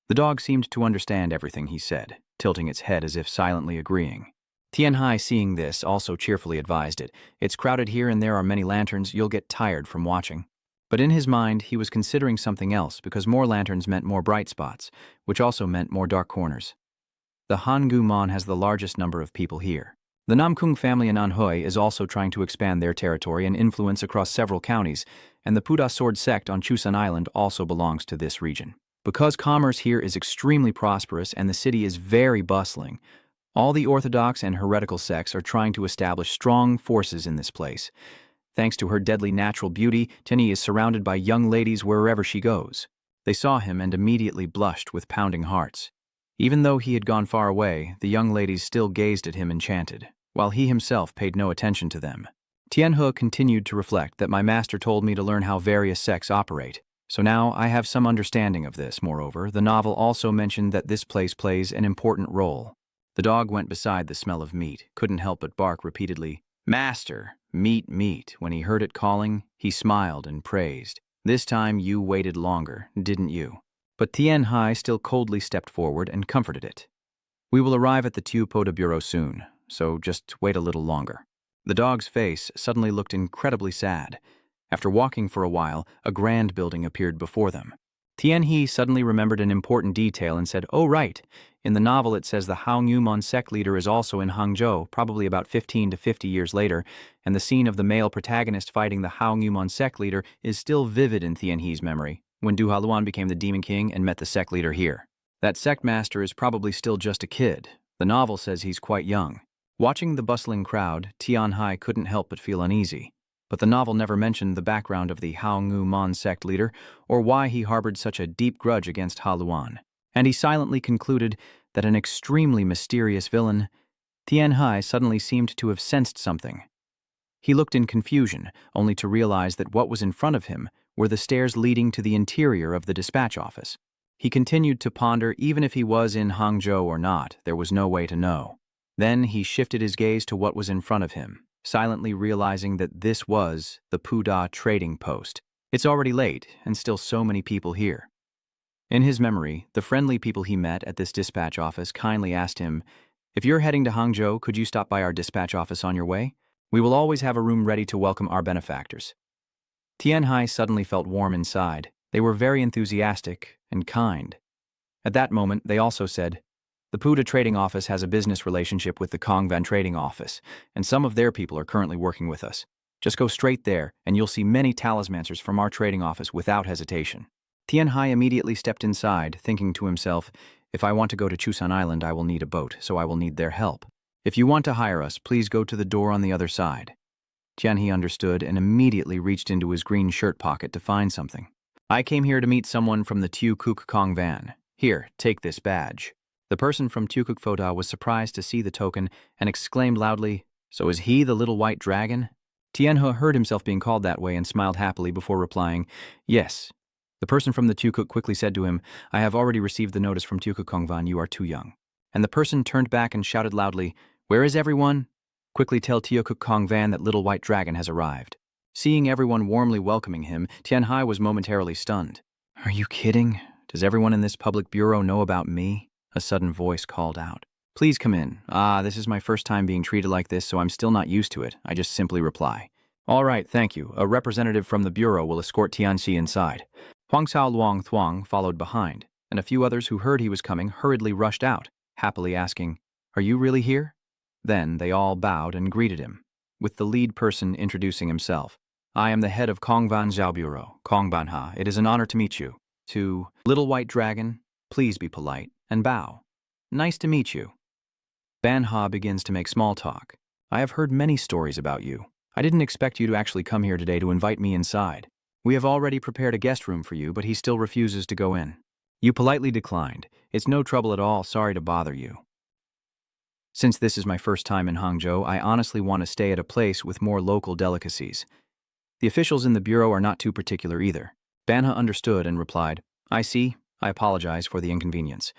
The dog seemed to understand everything he said, tilting its head as if silently agreeing. Tianhai, seeing this, also cheerfully advised it. It's crowded here and there are many lanterns, you'll get tired from watching. But in his mind, he was considering something else because more lanterns meant more bright spots, which also meant more dark corners. The Hangu Mon has the largest number of people here. The Namkung family in Anhui is also trying to expand their territory and influence across several counties, and the Puda Sword sect on Chusan Island also belongs to this region. Because commerce here is extremely prosperous and the city is very bustling, all the orthodox and heretical sects are trying to establish strong forces in this place. Thanks to her deadly natural beauty, Tenny is surrounded by young ladies wherever she goes. They saw him and immediately blushed with pounding hearts. Even though he had gone far away, the young ladies still gazed at him enchanted, while he himself paid no attention to them. Tianhe continued to reflect that my master told me to learn how various sects operate. So now I have some understanding of this. Moreover, the novel also mentioned that this place plays an important role. The dog went beside the smell of meat, couldn't help but bark repeatedly, Master, meat, meat. When he heard it calling, he smiled and praised. This time you waited longer, didn't you? But Tianhai still coldly stepped forward and comforted it. We will arrive at the Tupoda Bureau soon, so just wait a little longer. The dog's face suddenly looked incredibly sad. After walking for a while, a grand building appeared before them. Tianhe suddenly remembered an important detail and said, "Oh, right. In the novel it says the Haonyumon sect leader is also in Hangzhou, probably about 15 to 50 years later, and the scene of the male protagonist fighting the Haonyumon sect leader is still vivid in Tianhe's memory, when Du Haluan became the Demon King and met the sect leader here. That sect master is probably still just a kid. The novel says he's quite young." Watching the bustling crowd, Tianhe couldn't help but feel uneasy. But the novel never mentioned the background of the Haonyumon sect leader or why he harbored such a deep grudge against Haluan. And he silently concluded that an extremely mysterious villain. Tianhe suddenly seemed to have sensed something. He looked in confusion, only to realize that what was in front of him were the stairs leading to the interior of the dispatch office. He continued to ponder even if he was in Hangzhou or not, there was no way to know. Then he shifted his gaze to what was in front of him, silently realizing that this was the Puda trading post. It's already late, and still so many people here. In his memory, the friendly people he met at this dispatch office kindly asked him, "If you're heading to Hangzhou, could you stop by our dispatch office on your way? We will always have a room ready to welcome our benefactors." Tianhe suddenly felt warm inside. They were very enthusiastic and kind. At that moment, they also said, "The Puda Trading Office has a business relationship with the Kongvan Trading Office, and some of their people are currently working with us. Just go straight there, and you'll see many talismancers from our trading office without hesitation." Tianhe immediately stepped inside, thinking to himself, "If I want to go to Chusan Island, I will need a boat, so I will need their help. If you want to hire us, please go to the door on the other side." Tianhe understood and immediately reached into his green shirt pocket to find something. "I came here to meet someone from the Tukuk Kongvan. Here, take this badge." The person from Tukuk Foda was surprised to see the token and exclaimed loudly, "So is he the little white dragon?" Tianhe heard himself being called that way and smiled happily before replying, "Yes." The person from the Tukuk quickly said to him, "I have already received the notice from Tukuk Kongvan, you are too young." And the person turned back and shouted loudly, "Where is everyone? Quickly tell Tukuk Kongvan that little white dragon has arrived." Seeing everyone warmly welcoming him, Tianhe was momentarily stunned. "Are you kidding? Does everyone in this public bureau know about me?" A sudden voice called out. "Please come in. This is my first time being treated like this, so I'm still not used to it." I just simply reply, "All right, thank you. A representative from the bureau will escort Tianxi inside." Huangxiao Luang Thuong followed behind, and a few others who heard he was coming hurriedly rushed out, happily asking, "Are you really here?" Then they all bowed and greeted him, with the lead person introducing himself. "I am the head of Kongvan Zhao Bureau, Kongbanha. It is an honor to meet you." To Little White Dragon, "Please be polite and bow. Nice to meet you." Banha begins to make small talk. "I have heard many stories about you. I didn't expect you to actually come here today to invite me inside. We have already prepared a guest room for you, but he still refuses to go in. You politely declined. It's no trouble at all, sorry to bother you. Since this is my first time in Hangzhou, I honestly want to stay at a place with more local delicacies. The officials in the bureau are not too particular either." Banha understood and replied, "I see. I apologize for the inconvenience.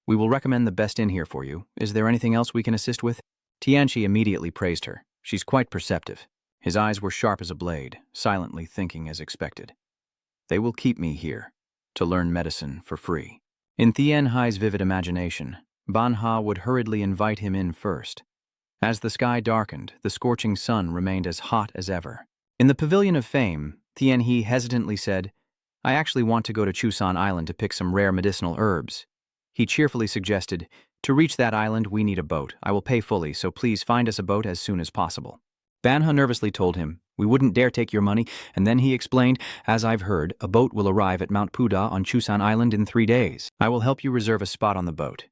We will recommend the best inn here for you. Is there anything else we can assist with?" Tianxi immediately praised her. "She's quite perceptive." His eyes were sharp as a blade, silently thinking as expected. "They will keep me here, to learn medicine for free." In Tianhe's vivid imagination, Banha would hurriedly invite him in first. As the sky darkened, the scorching sun remained as hot as ever. In the Pavilion of Fame, Tianhe hesitantly said, "I actually want to go to Chusan Island to pick some rare medicinal herbs." He cheerfully suggested, "To reach that island, we need a boat. I will pay fully, so please find us a boat as soon as possible." Banha nervously told him, "We wouldn't dare take your money," and then he explained, "As I've heard, a boat will arrive at Mount Puda on Chusan Island in 3 days. I will help you reserve a spot on the boat.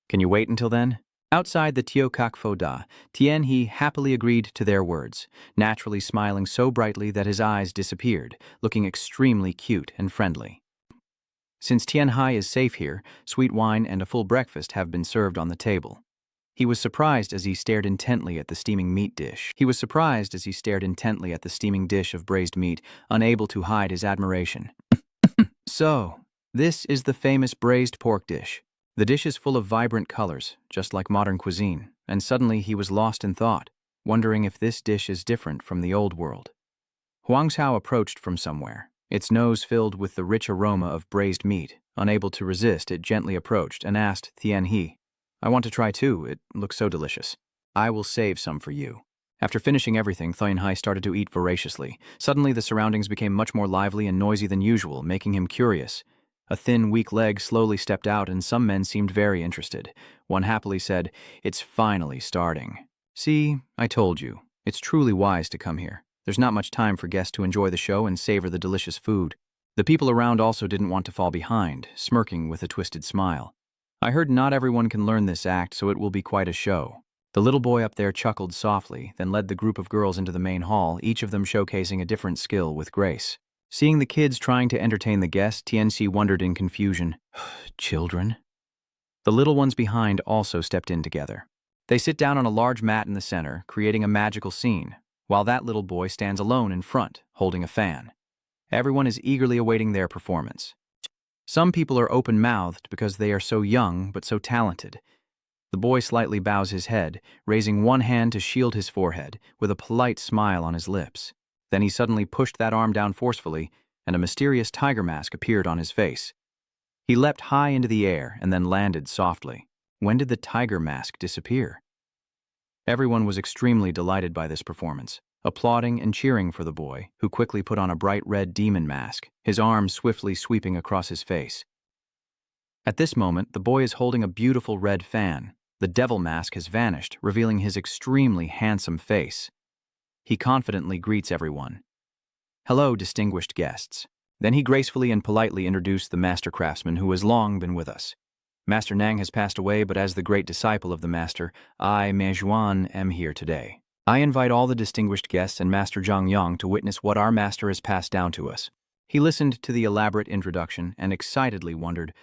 Can you wait until then?" Outside the Teokak Foda, Tianhe happily agreed to their words, naturally smiling so brightly that his eyes disappeared, looking extremely cute and friendly. Since Tianhe is safe here, sweet wine and a full breakfast have been served on the table. He was surprised as he stared intently at the steaming meat dish. Of braised meat, unable to hide his admiration. "So, this is the famous braised pork dish." The dish is full of vibrant colors, just like modern cuisine, and suddenly he was lost in thought, wondering if this dish is different from the old world. Huangxiao approached from somewhere, its nose filled with the rich aroma of braised meat. Unable to resist, it gently approached and asked Tianhe, I want to try too. It looks so delicious. I will save some for you. After finishing everything, Thyenhai started to eat voraciously. Suddenly, the surroundings became much more lively and noisy than usual, making him curious. A thin, weak leg slowly stepped out, and some men seemed very interested. One happily said, "It's finally starting." See, I told you. It's truly wise to come here. There's not much time for guests to enjoy the show and savor the delicious food. The people around also didn't want to fall behind, smirking with a twisted smile. I heard not everyone can learn this act, so it will be quite a show. The little boy up there chuckled softly, then led the group of girls into the main hall, each of them showcasing a different skill with grace. Seeing the kids trying to entertain the guests, Tianxi wondered in confusion, "Children?" The little ones behind also stepped in together. They sit down on a large mat in the center, creating a magical scene, while that little boy stands alone in front, holding a fan. Everyone is eagerly awaiting their performance. Some people are open-mouthed because they are so young but so talented. The boy slightly bows his head, raising one hand to shield his forehead, with a polite smile on his lips. Then he suddenly pushed that arm down forcefully, and a mysterious tiger mask appeared on his face. He leapt high into the air and then landed softly. When did the tiger mask disappear? Everyone was extremely delighted by this performance, applauding and cheering for the boy, who quickly put on a bright red demon mask, his arms swiftly sweeping across his face. At this moment, the boy is holding a beautiful red fan. The devil mask has vanished, revealing his extremely handsome face. He confidently greets everyone. "Hello, distinguished guests." Then he gracefully and politely introduced the master craftsman who has long been with us. Master Nang has passed away, but as the great disciple of the master, I, Manhwa, am here today. I invite all the distinguished guests and Master Zhang Yang to witness what our master has passed down to us. He listened to the elaborate introduction and excitedly wondered,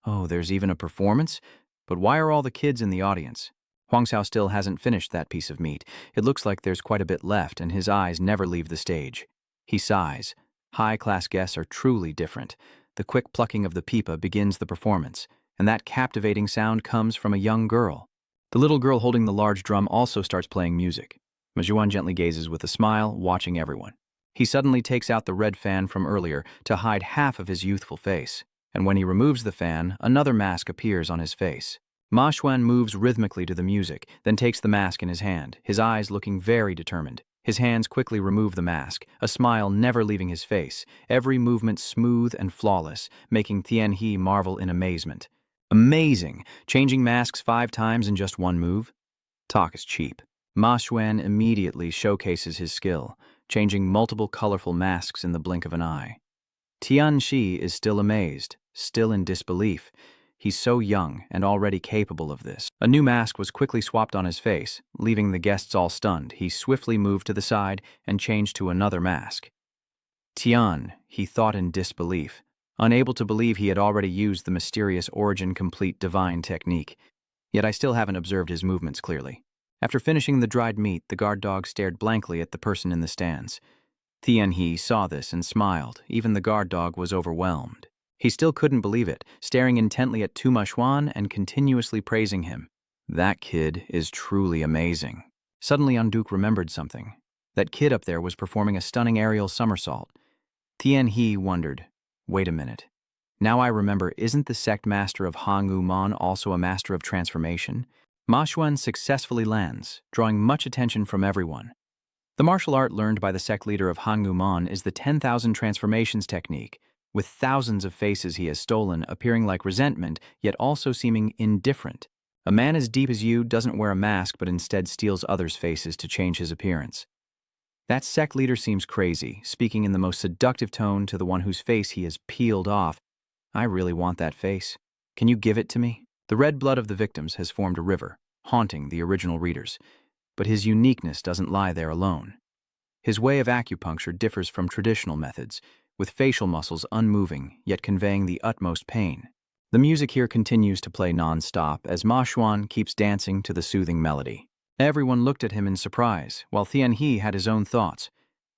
"Oh, there's even a performance? But why are all the kids in the audience?" Huang Xiao still hasn't finished that piece of meat. It looks like there's quite a bit left, and his eyes never leave the stage. He sighs. High-class guests are truly different. The quick plucking of the pipa begins the performance, and that captivating sound comes from a young girl. The little girl holding the large drum also starts playing music. Manhwa gently gazes with a smile, watching everyone. He suddenly takes out the red fan from earlier to hide half of his youthful face, and when he removes the fan, another mask appears on his face. Ma Xuan moves rhythmically to the music, then takes the mask in his hand, his eyes looking very determined. His hands quickly remove the mask, a smile never leaving his face, every movement smooth and flawless, making Tianhe marvel in amazement. Amazing! Changing masks 5 times in just one move? Talk is cheap. Ma Xuan immediately showcases his skill, changing multiple colorful masks in the blink of an eye. Tianxi is still amazed, still in disbelief. He's so young and already capable of this. A new mask was quickly swapped on his face, leaving the guests all stunned. He swiftly moved to the side and changed to another mask. Tian, he thought in disbelief, unable to believe he had already used the mysterious origin-complete divine technique. Yet I still haven't observed his movements clearly. After finishing the dried meat, the guard dog stared blankly at the person in the stands. Tianhe saw this and smiled. Even the guard dog was overwhelmed. He still couldn't believe it, staring intently at Tu Xuan and continuously praising him. That kid is truly amazing. Suddenly Anduk remembered something. That kid up there was performing a stunning aerial somersault. Tianhe wondered, wait a minute. Now I remember, isn't the sect master of Hangwu Mon also a master of transformation? Ma Xuan successfully lands, drawing much attention from everyone. The martial art learned by the sect leader of Hangwu Mon is the 10,000 transformations technique. With thousands of faces he has stolen, appearing like resentment, yet also seeming indifferent. A man as deep as you doesn't wear a mask but instead steals others' faces to change his appearance. That sect leader seems crazy, speaking in the most seductive tone to the one whose face he has peeled off. I really want that face. Can you give it to me? The red blood of the victims has formed a river, haunting the original readers. But his uniqueness doesn't lie there alone. His way of acupuncture differs from traditional methods, with facial muscles unmoving, yet conveying the utmost pain. The music here continues to play non-stop as Ma Xuan keeps dancing to the soothing melody. Everyone looked at him in surprise, while Tianhe had his own thoughts.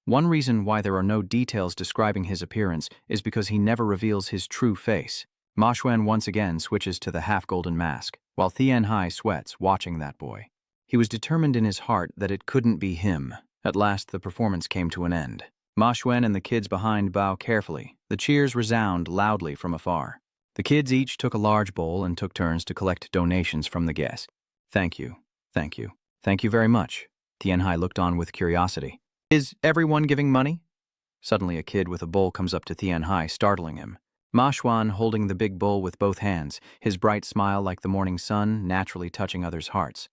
One reason why there are no details describing his appearance is because he never reveals his true face. Ma Xuan once again switches to the half-golden mask, while Tianhe sweats watching that boy. He was determined in his heart that it couldn't be him. At last the performance came to an end. Ma Xuan and the kids behind bow carefully. The cheers resound loudly from afar. The kids each took a large bowl and took turns to collect donations from the guests. Thank you, thank you, thank you very much. Tianhai looked on with curiosity. Is everyone giving money? Suddenly a kid with a bowl comes up to Tianhai, startling him. Ma Xuan holding the big bowl with both hands, his bright smile like the morning sun, naturally touching others' hearts.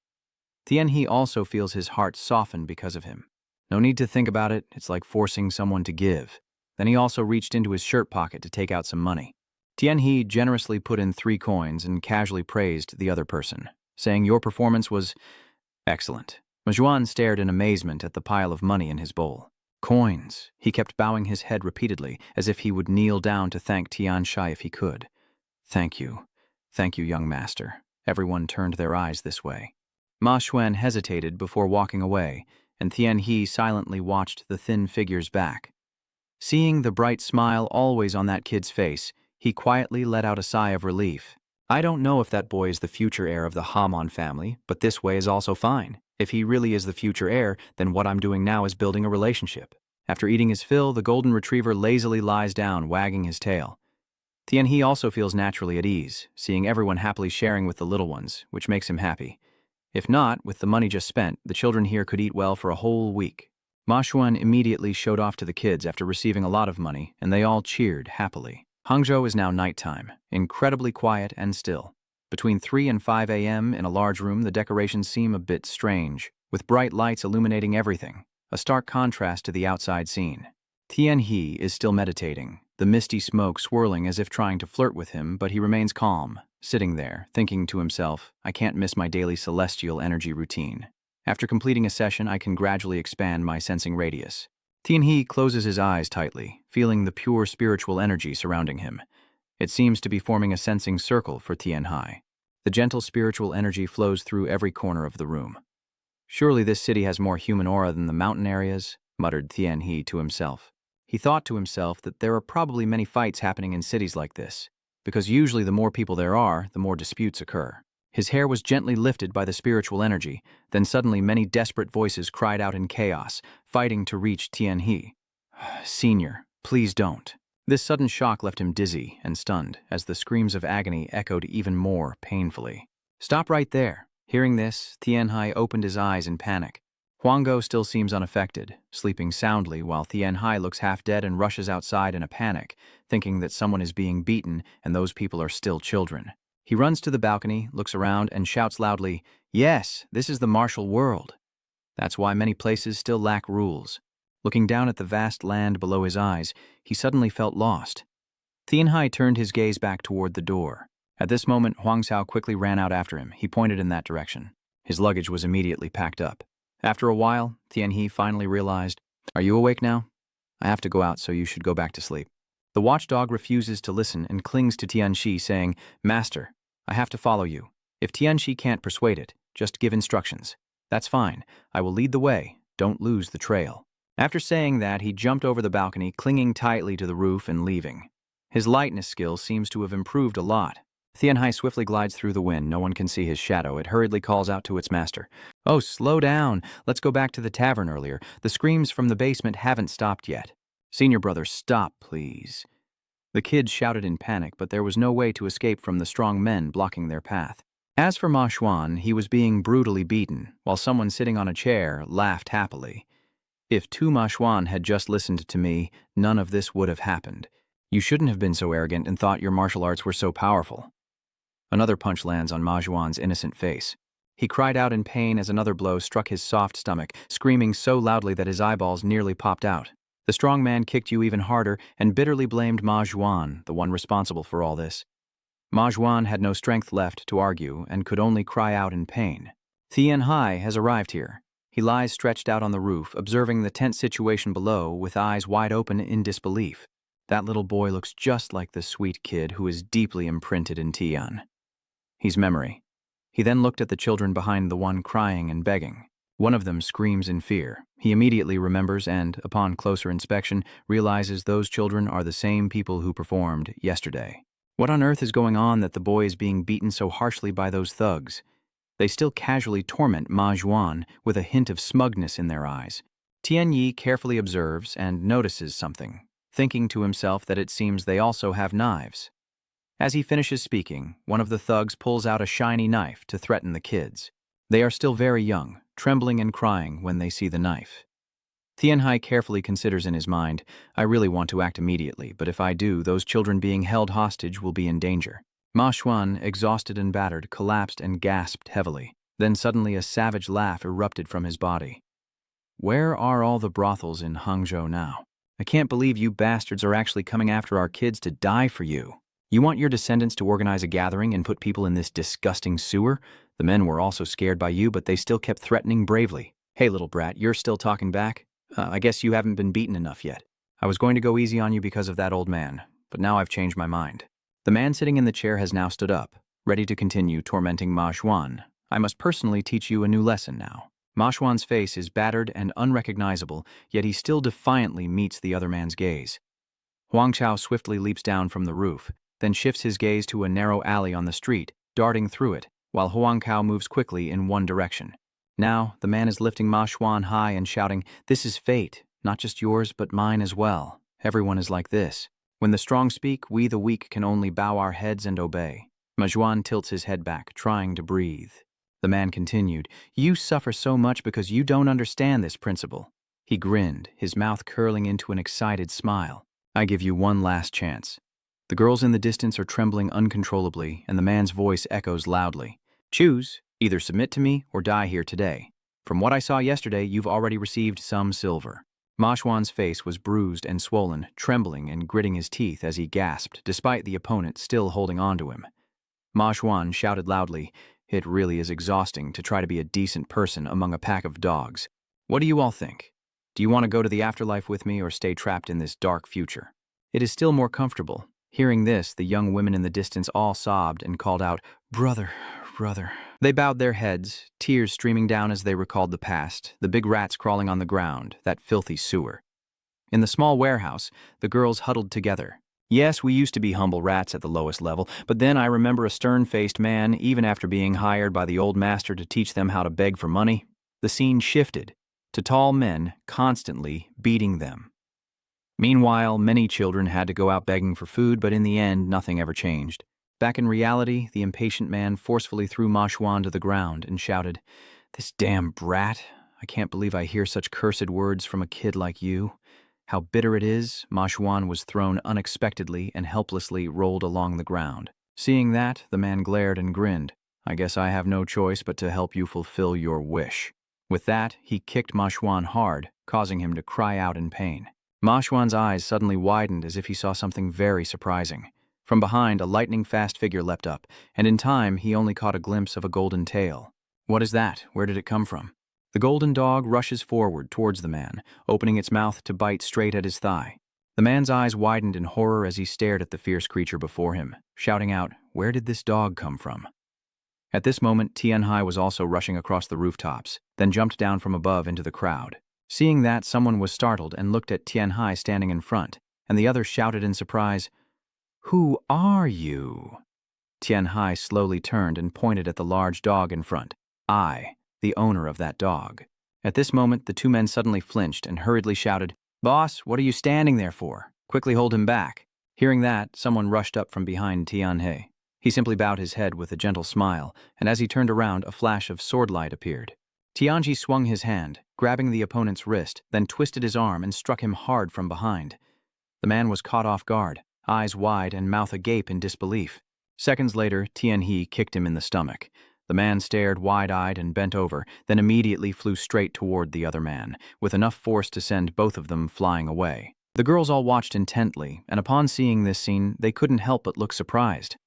Tianhai also feels his heart soften because of him. No need to think about it, it's like forcing someone to give. Then he also reached into his shirt pocket to take out some money. Tianhai generously put in 3 coins and casually praised the other person, saying your performance was excellent. Ma Xuan stared in amazement at the pile of money in his bowl. Coins. He kept bowing his head repeatedly, as if he would kneel down to thank Tianhai if he could. Thank you, young master. Everyone turned their eyes this way. Ma Xuan hesitated before walking away, and Tianhai silently watched the thin figure's back. Seeing the bright smile always on that kid's face, he quietly let out a sigh of relief. I don't know if that boy is the future heir of the Hamon family, but this way is also fine. If he really is the future heir, then what I'm doing now is building a relationship. After eating his fill, the golden retriever lazily lies down, wagging his tail. Tianhai also feels naturally at ease, seeing everyone happily sharing with the little ones, which makes him happy. If not, with the money just spent, the children here could eat well for a whole week. Ma Xuan immediately showed off to the kids after receiving a lot of money, and they all cheered happily. Hangzhou is now nighttime, incredibly quiet and still. Between 3 and 5 a.m. in a large room, the decorations seem a bit strange, with bright lights illuminating everything, a stark contrast to the outside scene. Tianhai is still meditating, the misty smoke swirling as if trying to flirt with him, but he remains calm, sitting there, thinking to himself, I can't miss my daily celestial energy routine. After completing a session, I can gradually expand my sensing radius. Tianhai closes his eyes tightly, feeling the pure spiritual energy surrounding him. It seems to be forming a sensing circle for Tianhai. The gentle spiritual energy flows through every corner of the room. Surely this city has more human aura than the mountain areas, muttered Tianhai to himself. He thought to himself that there are probably many fights happening in cities like this, because usually the more people there are, the more disputes occur. His hair was gently lifted by the spiritual energy, then suddenly many desperate voices cried out in chaos, fighting to reach Tianhai. Senior, please don't. This sudden shock left him dizzy and stunned, as the screams of agony echoed even more painfully. Stop right there. Hearing this, Tianhai opened his eyes in panic. Huanggo still seems unaffected, sleeping soundly while Tianhai looks half dead and rushes outside in a panic, thinking that someone is being beaten and those people are still children. He runs to the balcony, looks around, and shouts loudly, Yes, this is the martial world. That's why many places still lack rules. Looking down at the vast land below his eyes, he suddenly felt lost. Tianhai turned his gaze back toward the door. At this moment, Huang Xiao quickly ran out after him. He pointed in that direction. His luggage was immediately packed up. After a while, Tianhai finally realized, Are you awake now? I have to go out, so you should go back to sleep. The watchdog refuses to listen and clings to Tianxi, saying, Master, I have to follow you. If Tianxi can't persuade it, just give instructions. That's fine. I will lead the way. Don't lose the trail. After saying that, he jumped over the balcony, clinging tightly to the roof and leaving. His lightness skill seems to have improved a lot. Tianhai swiftly glides through the wind. No one can see his shadow. It hurriedly calls out to its master. Oh, slow down. Let's go back to the tavern earlier. The screams from the basement haven't stopped yet. Senior brother, stop, please. The kids shouted in panic, but there was no way to escape from the strong men blocking their path. As for Ma Xuan, he was being brutally beaten, while someone sitting on a chair laughed happily. If Tu Ma Xuan had just listened to me, none of this would have happened. You shouldn't have been so arrogant and thought your martial arts were so powerful. Another punch lands on Ma Xuan's innocent face. He cried out in pain as another blow struck his soft stomach, screaming so loudly that his eyeballs nearly popped out. The strong man kicked you even harder and bitterly blamed Ma Xuan, the one responsible for all this. Ma Xuan had no strength left to argue and could only cry out in pain. Tianhai has arrived here. He lies stretched out on the roof, observing the tense situation below with eyes wide open in disbelief. That little boy looks just like the sweet kid who is deeply imprinted in Tian. He's memory. He then looked at the children behind the one crying and begging. One of them screams in fear. He immediately remembers and, upon closer inspection, realizes those children are the same people who performed yesterday. What on earth is going on that the boy is being beaten so harshly by those thugs? They still casually torment Ma Xuan with a hint of smugness in their eyes. Tianyi carefully observes and notices something, thinking to himself that it seems they also have knives. As he finishes speaking, one of the thugs pulls out a shiny knife to threaten the kids. They are still very young, trembling and crying when they see the knife. Tianhai carefully considers in his mind, I really want to act immediately, but if I do, those children being held hostage will be in danger. Ma Xuan, exhausted and battered, collapsed and gasped heavily. Then suddenly a savage laugh erupted from his body. Where are all the brothels in Hangzhou now? I can't believe you bastards are actually coming after our kids to die for you. You want your descendants to organize a gathering and put people in this disgusting sewer? The men were also scared by you, but they still kept threatening bravely. Hey, little brat, you're still talking back? I guess you haven't been beaten enough yet. I was going to go easy on you because of that old man, but now I've changed my mind. The man sitting in the chair has now stood up, ready to continue tormenting Ma Xuan. I must personally teach you a new lesson now. Ma Xuan's face is battered and unrecognizable, yet he still defiantly meets the other man's gaze. Huang Chao swiftly leaps down from the roof, then shifts his gaze to a narrow alley on the street, darting through it, while Huang Kao moves quickly in one direction. Now, the man is lifting Ma Xuan high and shouting, "This is fate, not just yours but mine as well. Everyone is like this. When the strong speak, we the weak can only bow our heads and obey." Ma Xuan tilts his head back, trying to breathe. The man continued, "You suffer so much because you don't understand this principle." He grinned, his mouth curling into an excited smile. "I give you one last chance." The girls in the distance are trembling uncontrollably, and the man's voice echoes loudly. "Choose, either submit to me or die here today. From what I saw yesterday, you've already received some silver." Ma Xuan's face was bruised and swollen, trembling and gritting his teeth as he gasped, despite the opponent still holding on to him. Ma Xuan shouted loudly, "It really is exhausting to try to be a decent person among a pack of dogs. What do you all think? Do you want to go to the afterlife with me or stay trapped in this dark future?" It is still more comfortable. Hearing this, the young women in the distance all sobbed and called out, "Brother, brother." They bowed their heads, tears streaming down as they recalled the past, the big rats crawling on the ground, that filthy sewer. In the small warehouse, the girls huddled together. "Yes, we used to be humble rats at the lowest level, but then I remember a stern-faced man, even after being hired by the old master to teach them how to beg for money. The scene shifted to tall men constantly beating them. Meanwhile, many children had to go out begging for food, but in the end, nothing ever changed. Back in reality, the impatient man forcefully threw Ma Xuan to the ground and shouted, "This damn brat! I can't believe I hear such cursed words from a kid like you." How bitter it is, Ma Xuan was thrown unexpectedly and helplessly rolled along the ground. Seeing that, the man glared and grinned. "I guess I have no choice but to help you fulfill your wish." With that, he kicked Ma Xuan hard, causing him to cry out in pain. Ma Xuan's eyes suddenly widened as if he saw something very surprising. From behind, a lightning-fast figure leapt up, and in time he only caught a glimpse of a golden tail. "What is that? Where did it come from?" The golden dog rushes forward towards the man, opening its mouth to bite straight at his thigh. The man's eyes widened in horror as he stared at the fierce creature before him, shouting out, "Where did this dog come from?" At this moment, Tianhai was also rushing across the rooftops, then jumped down from above into the crowd. Seeing that, someone was startled and looked at Tianhai standing in front, and the other shouted in surprise, "Who are you?" Tianhai slowly turned and pointed at the large dog in front. "I, the owner of that dog." At this moment, the two men suddenly flinched and hurriedly shouted, "Boss, what are you standing there for? Quickly hold him back." Hearing that, someone rushed up from behind Tianhai. He simply bowed his head with a gentle smile, and as he turned around, a flash of sword light appeared. Tianji swung his hand, grabbing the opponent's wrist, then twisted his arm and struck him hard from behind. The man was caught off guard, eyes wide and mouth agape in disbelief. Seconds later, Tianhe kicked him in the stomach. The man stared wide-eyed and bent over, then immediately flew straight toward the other man, with enough force to send both of them flying away. The girls all watched intently, and upon seeing this scene, they couldn't help but look surprised.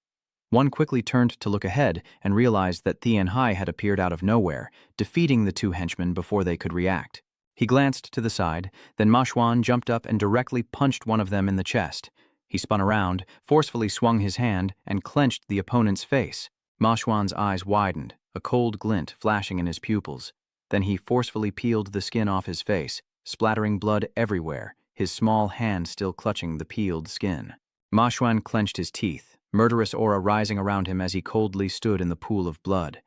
One quickly turned to look ahead and realized that Tianhai had appeared out of nowhere, defeating the two henchmen before they could react. He glanced to the side, then Ma Xuan jumped up and directly punched one of them in the chest. He spun around, forcefully swung his hand, and clenched the opponent's face. Ma Xuan's eyes widened, a cold glint flashing in his pupils. Then he forcefully peeled the skin off his face, splattering blood everywhere, his small hand still clutching the peeled skin. Ma Xuan clenched his teeth, murderous aura rising around him as he coldly stood in the pool of blood.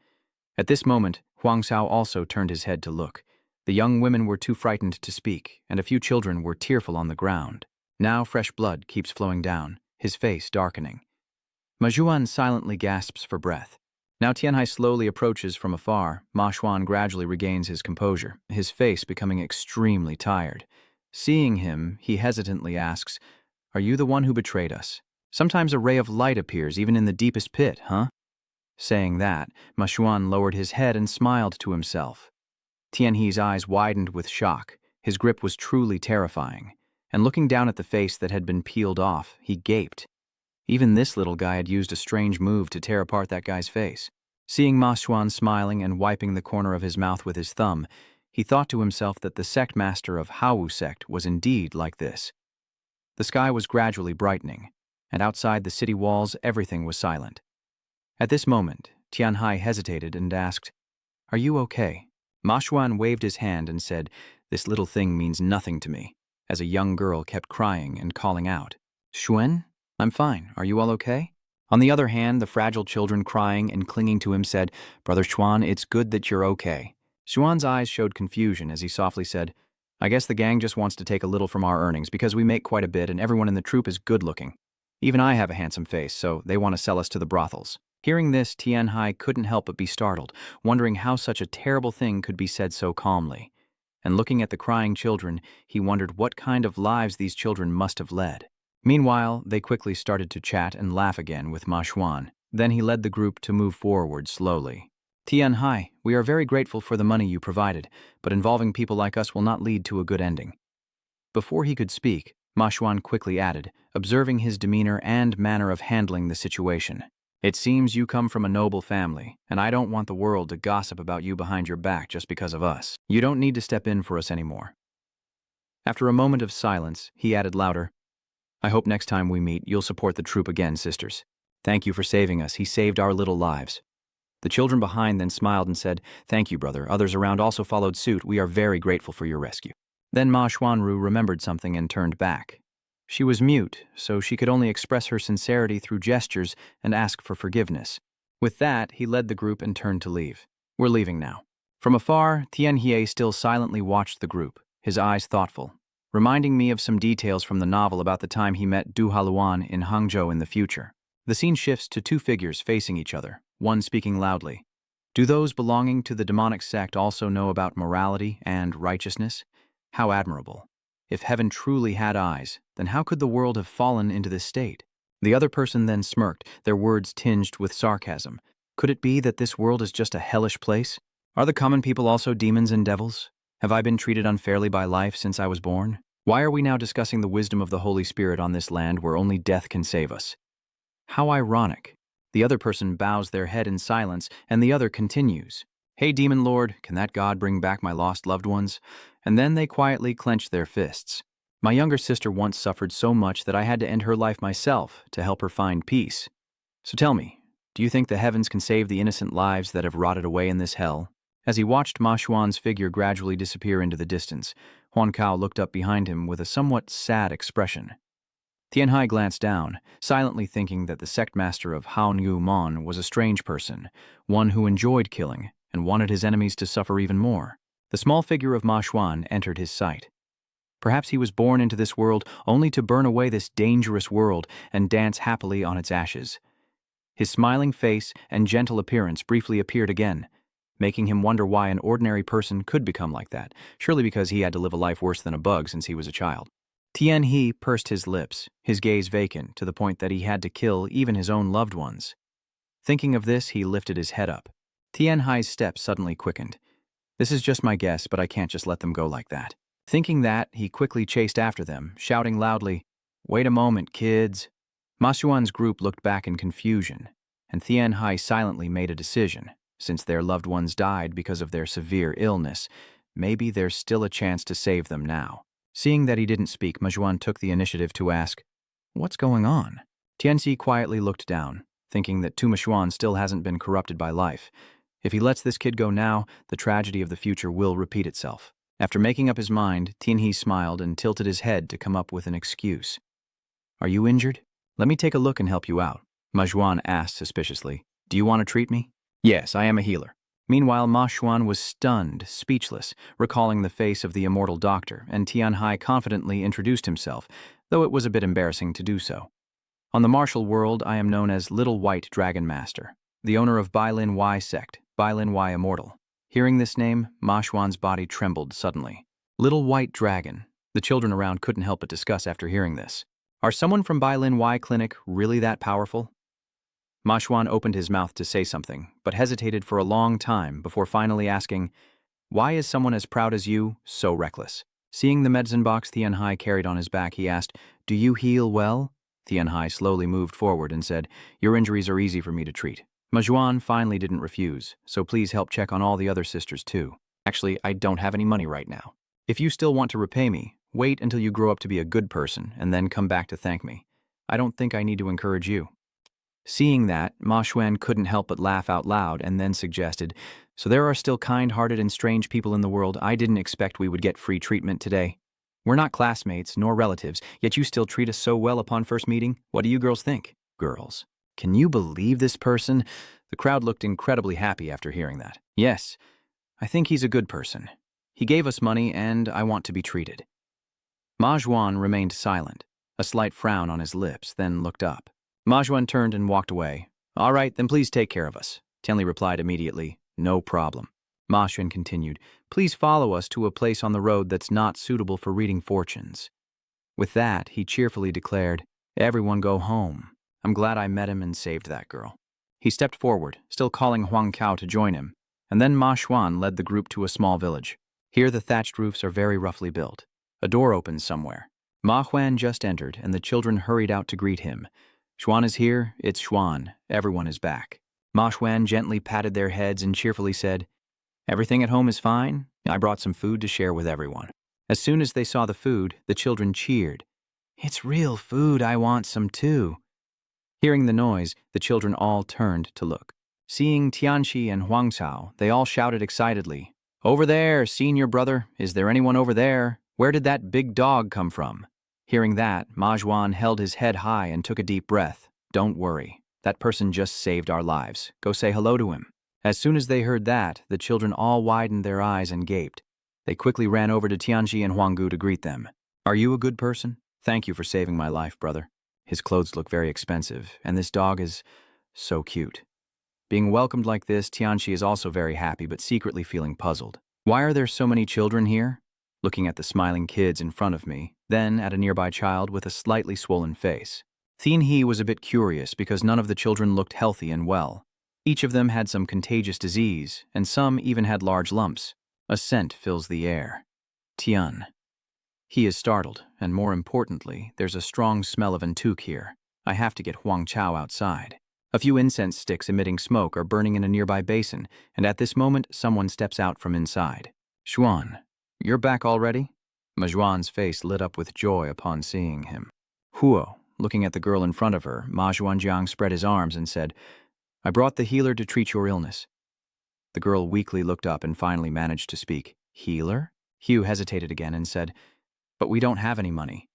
At this moment, Huang Xiao also turned his head to look. The young women were too frightened to speak, and a few children were tearful on the ground. Now fresh blood keeps flowing down, his face darkening. Ma Xuan silently gasps for breath. Now Tianhai slowly approaches from afar. Ma Xuan gradually regains his composure, his face becoming extremely tired. Seeing him, he hesitantly asks, "Are you the one who betrayed us? Sometimes a ray of light appears even in the deepest pit, huh?" Saying that, Ma Xuan lowered his head and smiled to himself. Tianhe's eyes widened with shock. His grip was truly terrifying. And looking down at the face that had been peeled off, he gaped. Even this little guy had used a strange move to tear apart that guy's face. Seeing Ma Xuan smiling and wiping the corner of his mouth with his thumb, he thought to himself that the sect master of Haowu sect was indeed like this. The sky was gradually brightening, and outside the city walls everything was silent. At this moment, Tianhai hesitated and asked, "Are you okay?" Ma Xuan waved his hand and said, "This little thing means nothing to me," as a young girl kept crying and calling out, "Xuan? I'm fine. Are you all okay?" On the other hand, the fragile children crying and clinging to him said, "Brother Xuan, it's good that you're okay." Xuan's eyes showed confusion as he softly said, "I guess the gang just wants to take a little from our earnings because we make quite a bit and everyone in the troop is good-looking. Even I have a handsome face, so they want to sell us to the brothels." Hearing this, Tianhai couldn't help but be startled, wondering how such a terrible thing could be said so calmly. And looking at the crying children, he wondered what kind of lives these children must have led. Meanwhile, they quickly started to chat and laugh again with Ma Xuan. Then he led the group to move forward slowly. "Tianhai, we are very grateful for the money you provided, but involving people like us will not lead to a good ending." Before he could speak, Ma Xuan quickly added, observing his demeanor and manner of handling the situation, "It seems you come from a noble family, and I don't want the world to gossip about you behind your back just because of us. You don't need to step in for us anymore." After a moment of silence, he added louder, "I hope next time we meet, you'll support the troop again, sisters. Thank you for saving us. He saved our little lives." The children behind then smiled and said, "Thank you, brother." Others around also followed suit. "We are very grateful for your rescue." Then Ma Xuanru remembered something and turned back. She was mute, so she could only express her sincerity through gestures and ask for forgiveness. With that, he led the group and turned to leave. "We're leaving now." From afar, Tianhe still silently watched the group, his eyes thoughtful, reminding me of some details from the novel about the time he met Du Haluan in Hangzhou in the future. The scene shifts to two figures facing each other, one speaking loudly. Do those belonging to the demonic sect also know about morality and righteousness? How admirable. If heaven truly had eyes, then how could the world have fallen into this state? The other person then smirked, their words tinged with sarcasm. Could it be that this world is just a hellish place? Are the common people also demons and devils? Have I been treated unfairly by life since I was born? Why are we now discussing the wisdom of the Holy Spirit on this land where only death can save us? How ironic. The other person bows their head in silence, and the other continues. "Hey, demon lord, can that God bring back my lost loved ones?" And then they quietly clench their fists. "My younger sister once suffered so much that I had to end her life myself to help her find peace. So tell me, do you think the heavens can save the innocent lives that have rotted away in this hell?" As he watched Ma Xuan's figure gradually disappear into the distance, Huan Kao looked up behind him with a somewhat sad expression. Tianhai glanced down, silently thinking that the sect master of Haoyu Mon was a strange person, one who enjoyed killing and wanted his enemies to suffer even more. The small figure of Ma Xuan entered his sight. Perhaps he was born into this world only to burn away this dangerous world and dance happily on its ashes. His smiling face and gentle appearance briefly appeared again, making him wonder why an ordinary person could become like that, surely because he had to live a life worse than a bug since he was a child. Tianhe pursed his lips, his gaze vacant to the point that he had to kill even his own loved ones. Thinking of this, he lifted his head up. Tianhai's step suddenly quickened. "This is just my guess, but I can't just let them go like that." Thinking that, he quickly chased after them, shouting loudly, "Wait a moment, kids." Ma Xuan's group looked back in confusion, and Tianhai silently made a decision. Since their loved ones died because of their severe illness, maybe there's still a chance to save them now. Seeing that he didn't speak, Ma Xuan took the initiative to ask, "What's going on?" Tianxi quietly looked down, thinking that Tu Ma Xuan still hasn't been corrupted by life. If he lets this kid go now, the tragedy of the future will repeat itself. After making up his mind, Tianhe smiled and tilted his head to come up with an excuse. "Are you injured? Let me take a look and help you out," Ma Xuan asked suspiciously. "Do you want to treat me?" "Yes, I am a healer." Meanwhile, Ma Xuan was stunned, speechless, recalling the face of the immortal doctor, and Tianhai confidently introduced himself, though it was a bit embarrassing to do so. On the martial world, I am known as Little White Dragon Master, the owner of Bai Lin Y sect, Bai Lin Y Immortal. Hearing this name, Ma Xuan's body trembled suddenly. Little White Dragon. The children around couldn't help but discuss after hearing this. Are someone from Bai Lin Y Clinic really that powerful? Ma Xuan opened his mouth to say something, but hesitated for a long time before finally asking, "Why is someone as proud as you so reckless?" Seeing the medicine box Tianhai carried on his back, he asked, "Do you heal well?" Tianhai slowly moved forward and said, "Your injuries are easy for me to treat." Ma Xuan finally didn't refuse, "So please help check on all the other sisters too. Actually, I don't have any money right now. If you still want to repay me, wait until you grow up to be a good person and then come back to thank me. I don't think I need to encourage you." Seeing that, Ma Xuan couldn't help but laugh out loud and then suggested, "So there are still kind-hearted and strange people in the world. I didn't expect we would get free treatment today. We're not classmates nor relatives, yet you still treat us so well upon first meeting. What do you girls think?" Girls. Can you believe this person? The crowd looked incredibly happy after hearing that. Yes, I think he's a good person. He gave us money and I want to be treated. Ma Xuan remained silent, a slight frown on his lips, then looked up. Ma Xuan turned and walked away. "All right, then please take care of us." Tianli replied immediately, "No problem." Ma Xuan continued, "Please follow us to a place on the road that's not suitable for reading fortunes." With that, he cheerfully declared, "Everyone go home. I'm glad I met him and saved that girl." He stepped forward, still calling Huang Kao to join him, and then Ma Xuan led the group to a small village. Here the thatched roofs are very roughly built. A door opens somewhere. Ma Xuan just entered, and the children hurried out to greet him. "Xuan is here, it's Xuan, everyone is back." Ma Xuan gently patted their heads and cheerfully said, "Everything at home is fine. I brought some food to share with everyone." As soon as they saw the food, the children cheered. "It's real food, I want some too." Hearing the noise, the children all turned to look. Seeing Tianxi and Huang Cao, they all shouted excitedly, "Over there, senior brother, is there anyone over there? Where did that big dog come from?" Hearing that, Ma Xuan held his head high and took a deep breath. "Don't worry. That person just saved our lives. Go say hello to him." As soon as they heard that, the children all widened their eyes and gaped. They quickly ran over to Tianxi and Huanggu to greet them. "Are you a good person? Thank you for saving my life, brother. His clothes look very expensive, and this dog is so cute." Being welcomed like this, Tianxi is also very happy but secretly feeling puzzled. "Why are there so many children here?" Looking at the smiling kids in front of me, then at a nearby child with a slightly swollen face. Tien He was a bit curious because none of the children looked healthy and well. Each of them had some contagious disease, and some even had large lumps. A scent fills the air. Tian. He is startled, and more importantly, there's a strong smell of entouk here. I have to get Huang Chao outside. A few incense sticks emitting smoke are burning in a nearby basin, and at this moment, someone steps out from inside. "Xuan, you're back already?" Ma Xuan's face lit up with joy upon seeing him. "Huo." Looking at the girl in front of her, Ma Xuanjiang spread his arms and said, "I brought the healer to treat your illness." The girl weakly looked up and finally managed to speak. "Healer?" Hugh hesitated again and said, "But we don't have any money."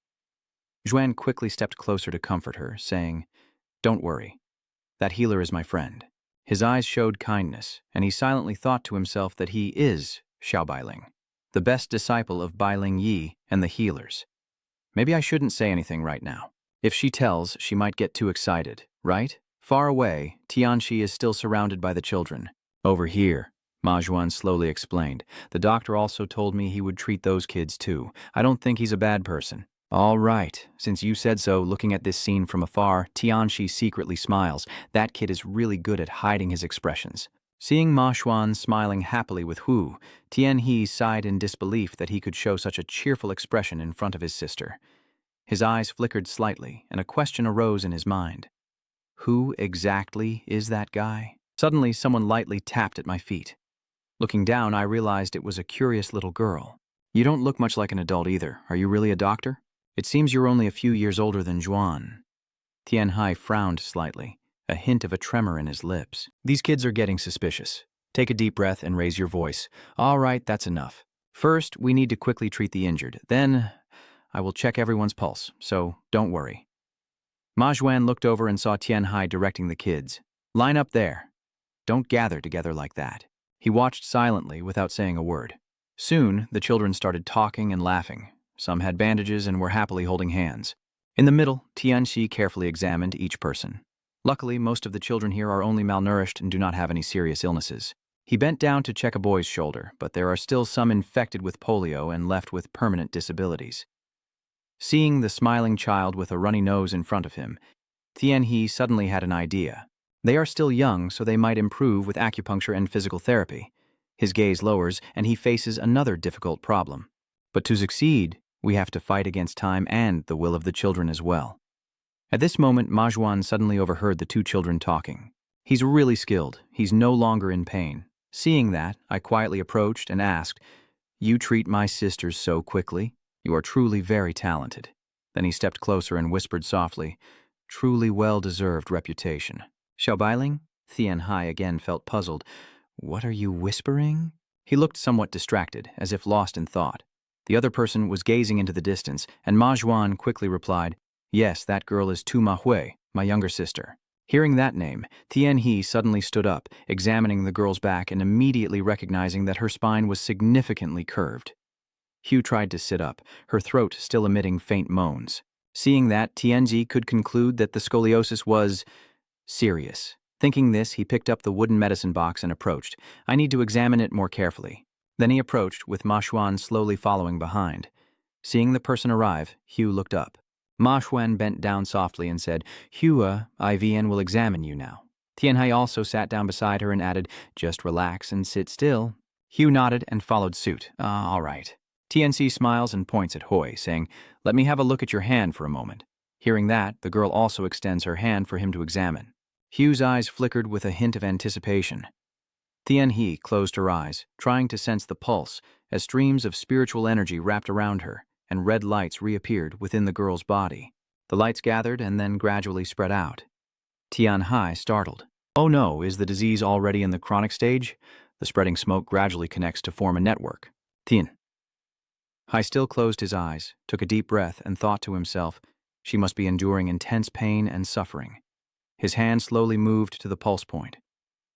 Xuan quickly stepped closer to comfort her, saying, "Don't worry. That healer is my friend." His eyes showed kindness, and he silently thought to himself that he is Xiao Bailing, the best disciple of Bailing Yi and the healers. Maybe I shouldn't say anything right now. If she tells, she might get too excited, right? Far away, Tianxi is still surrounded by the children. "Over here," Ma Xuan slowly explained. "The doctor also told me he would treat those kids too. I don't think he's a bad person." "All right, since you said so." Looking at this scene from afar, Tianxi secretly smiles. That kid is really good at hiding his expressions. Seeing Ma Xuan smiling happily with Hu, Tian He sighed in disbelief that he could show such a cheerful expression in front of his sister. His eyes flickered slightly, and a question arose in his mind. Who exactly is that guy? Suddenly, someone lightly tapped at my feet. Looking down, I realized it was a curious little girl. "You don't look much like an adult either. Are you really a doctor? It seems you're only a few years older than Xuan." Tianhai frowned slightly, a hint of a tremor in his lips. "These kids are getting suspicious. Take a deep breath and raise your voice. All right, that's enough. First, we need to quickly treat the injured. Then, I will check everyone's pulse, so don't worry." Ma Xuan looked over and saw Tianhai directing the kids. "Line up there. Don't gather together like that." He watched silently without saying a word. Soon, the children started talking and laughing. Some had bandages and were happily holding hands. In the middle, Tianxi carefully examined each person. Luckily, most of the children here are only malnourished and do not have any serious illnesses. He bent down to check a boy's shoulder, but there are still some infected with polio and left with permanent disabilities. Seeing the smiling child with a runny nose in front of him, Tianhe suddenly had an idea. They are still young, so they might improve with acupuncture and physical therapy. His gaze lowers, and he faces another difficult problem. But to succeed, we have to fight against time and the will of the children as well. At this moment, Majuan suddenly overheard the two children talking. He's really skilled. He's no longer in pain. Seeing that, I quietly approached and asked, "You treat my sisters so quickly? You are truly very talented." Then he stepped closer and whispered softly, "Truly well-deserved reputation." Xiao Bailing? Tianhai again felt puzzled. "What are you whispering?" He looked somewhat distracted, as if lost in thought. The other person was gazing into the distance, and Ma Juan quickly replied, "Yes, that girl is Tu Ma Hui, my younger sister." Hearing that name, Tianhe suddenly stood up, examining the girl's back and immediately recognizing that her spine was significantly curved. Hugh tried to sit up, her throat still emitting faint moans. Seeing that, Tianzi could conclude that the scoliosis was serious. Thinking this, he picked up the wooden medicine box and approached. "I need to examine it more carefully." Then he approached, with Ma Xuan slowly following behind. Seeing the person arrive, Hugh looked up. Ma Xuan bent down softly and said, "Hua, IVN will examine you now." Tianhai also sat down beside her and added, "Just relax and sit still." Hugh nodded and followed suit. All right." TNC smiles and points at Hui, saying, "Let me have a look at your hand for a moment." Hearing that, the girl also extends her hand for him to examine. Hugh's eyes flickered with a hint of anticipation. Tianhe closed her eyes, trying to sense the pulse, as streams of spiritual energy wrapped around her, and red lights reappeared within the girl's body. The lights gathered and then gradually spread out. Tianhai startled. "Oh no, is the disease already in the chronic stage?" The spreading smoke gradually connects to form a network. Tianhai still closed his eyes, took a deep breath, and thought to himself, she must be enduring intense pain and suffering. His hand slowly moved to the pulse point.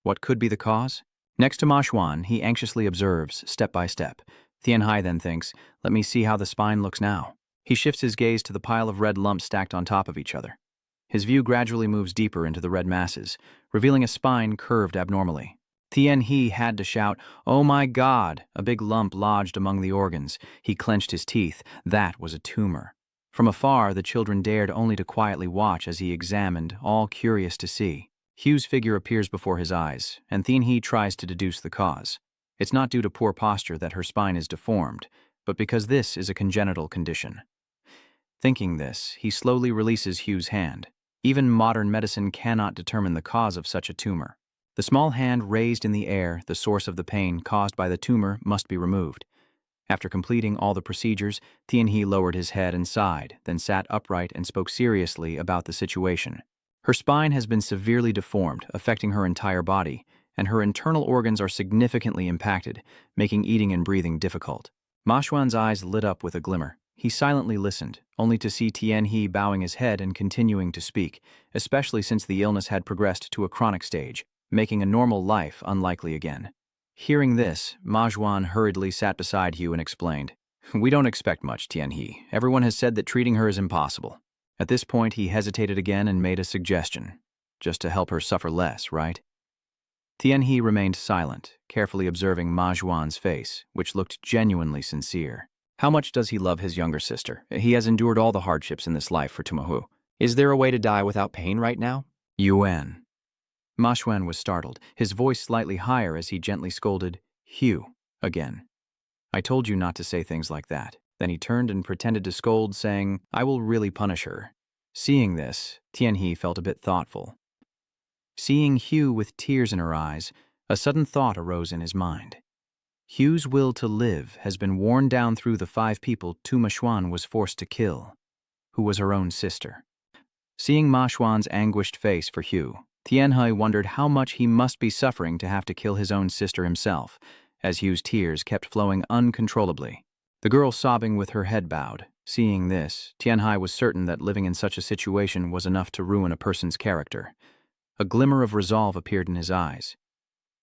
What could be the cause? Next to Ma Xuan, he anxiously observes, step by step. Tianhai then thinks, "Let me see how the spine looks now." He shifts his gaze to the pile of red lumps stacked on top of each other. His view gradually moves deeper into the red masses, revealing a spine curved abnormally. Tianhe had to shout, "Oh my God!" A big lump lodged among the organs. He clenched his teeth. That was a tumor. From afar, the children dared only to quietly watch as he examined, all curious to see. Hugh's figure appears before his eyes, and Tianhe tries to deduce the cause. It's not due to poor posture that her spine is deformed, but because this is a congenital condition. Thinking this, he slowly releases Hugh's hand. Even modern medicine cannot determine the cause of such a tumor. The small hand raised in the air, the source of the pain caused by the tumor, must be removed. After completing all the procedures, Tianhe lowered his head and sighed, then sat upright and spoke seriously about the situation. Her spine has been severely deformed, affecting her entire body, and her internal organs are significantly impacted, making eating and breathing difficult. Ma Xuan's eyes lit up with a glimmer. He silently listened, only to see Tianhe bowing his head and continuing to speak, especially since the illness had progressed to a chronic stage, making a normal life unlikely again. Hearing this, Ma Xuan hurriedly sat beside Hugh and explained, "We don't expect much, Tianhe. Everyone has said that treating her is impossible." At this point, he hesitated again and made a suggestion. "Just to help her suffer less, right?" Tianhe remained silent, carefully observing Ma Xuan's face, which looked genuinely sincere. How much does he love his younger sister? He has endured all the hardships in this life for Tumahu. Is there a way to die without pain right now? Yuan. Ma Xuan was startled, his voice slightly higher as he gently scolded, "Hugh," again. "I told you not to say things like that." Then he turned and pretended to scold, saying, "I will really punish her." Seeing this, Tianhe felt a bit thoughtful. Seeing Hugh with tears in her eyes, a sudden thought arose in his mind. Hugh's will to live has been worn down through the 5 people Tu Ma Xuan was forced to kill, who was her own sister. Seeing Ma Xuan's anguished face for Hugh, Tianhe wondered how much he must be suffering to have to kill his own sister himself, as Hugh's tears kept flowing uncontrollably. The girl sobbing with her head bowed. Seeing this, Tianhai was certain that living in such a situation was enough to ruin a person's character. A glimmer of resolve appeared in his eyes.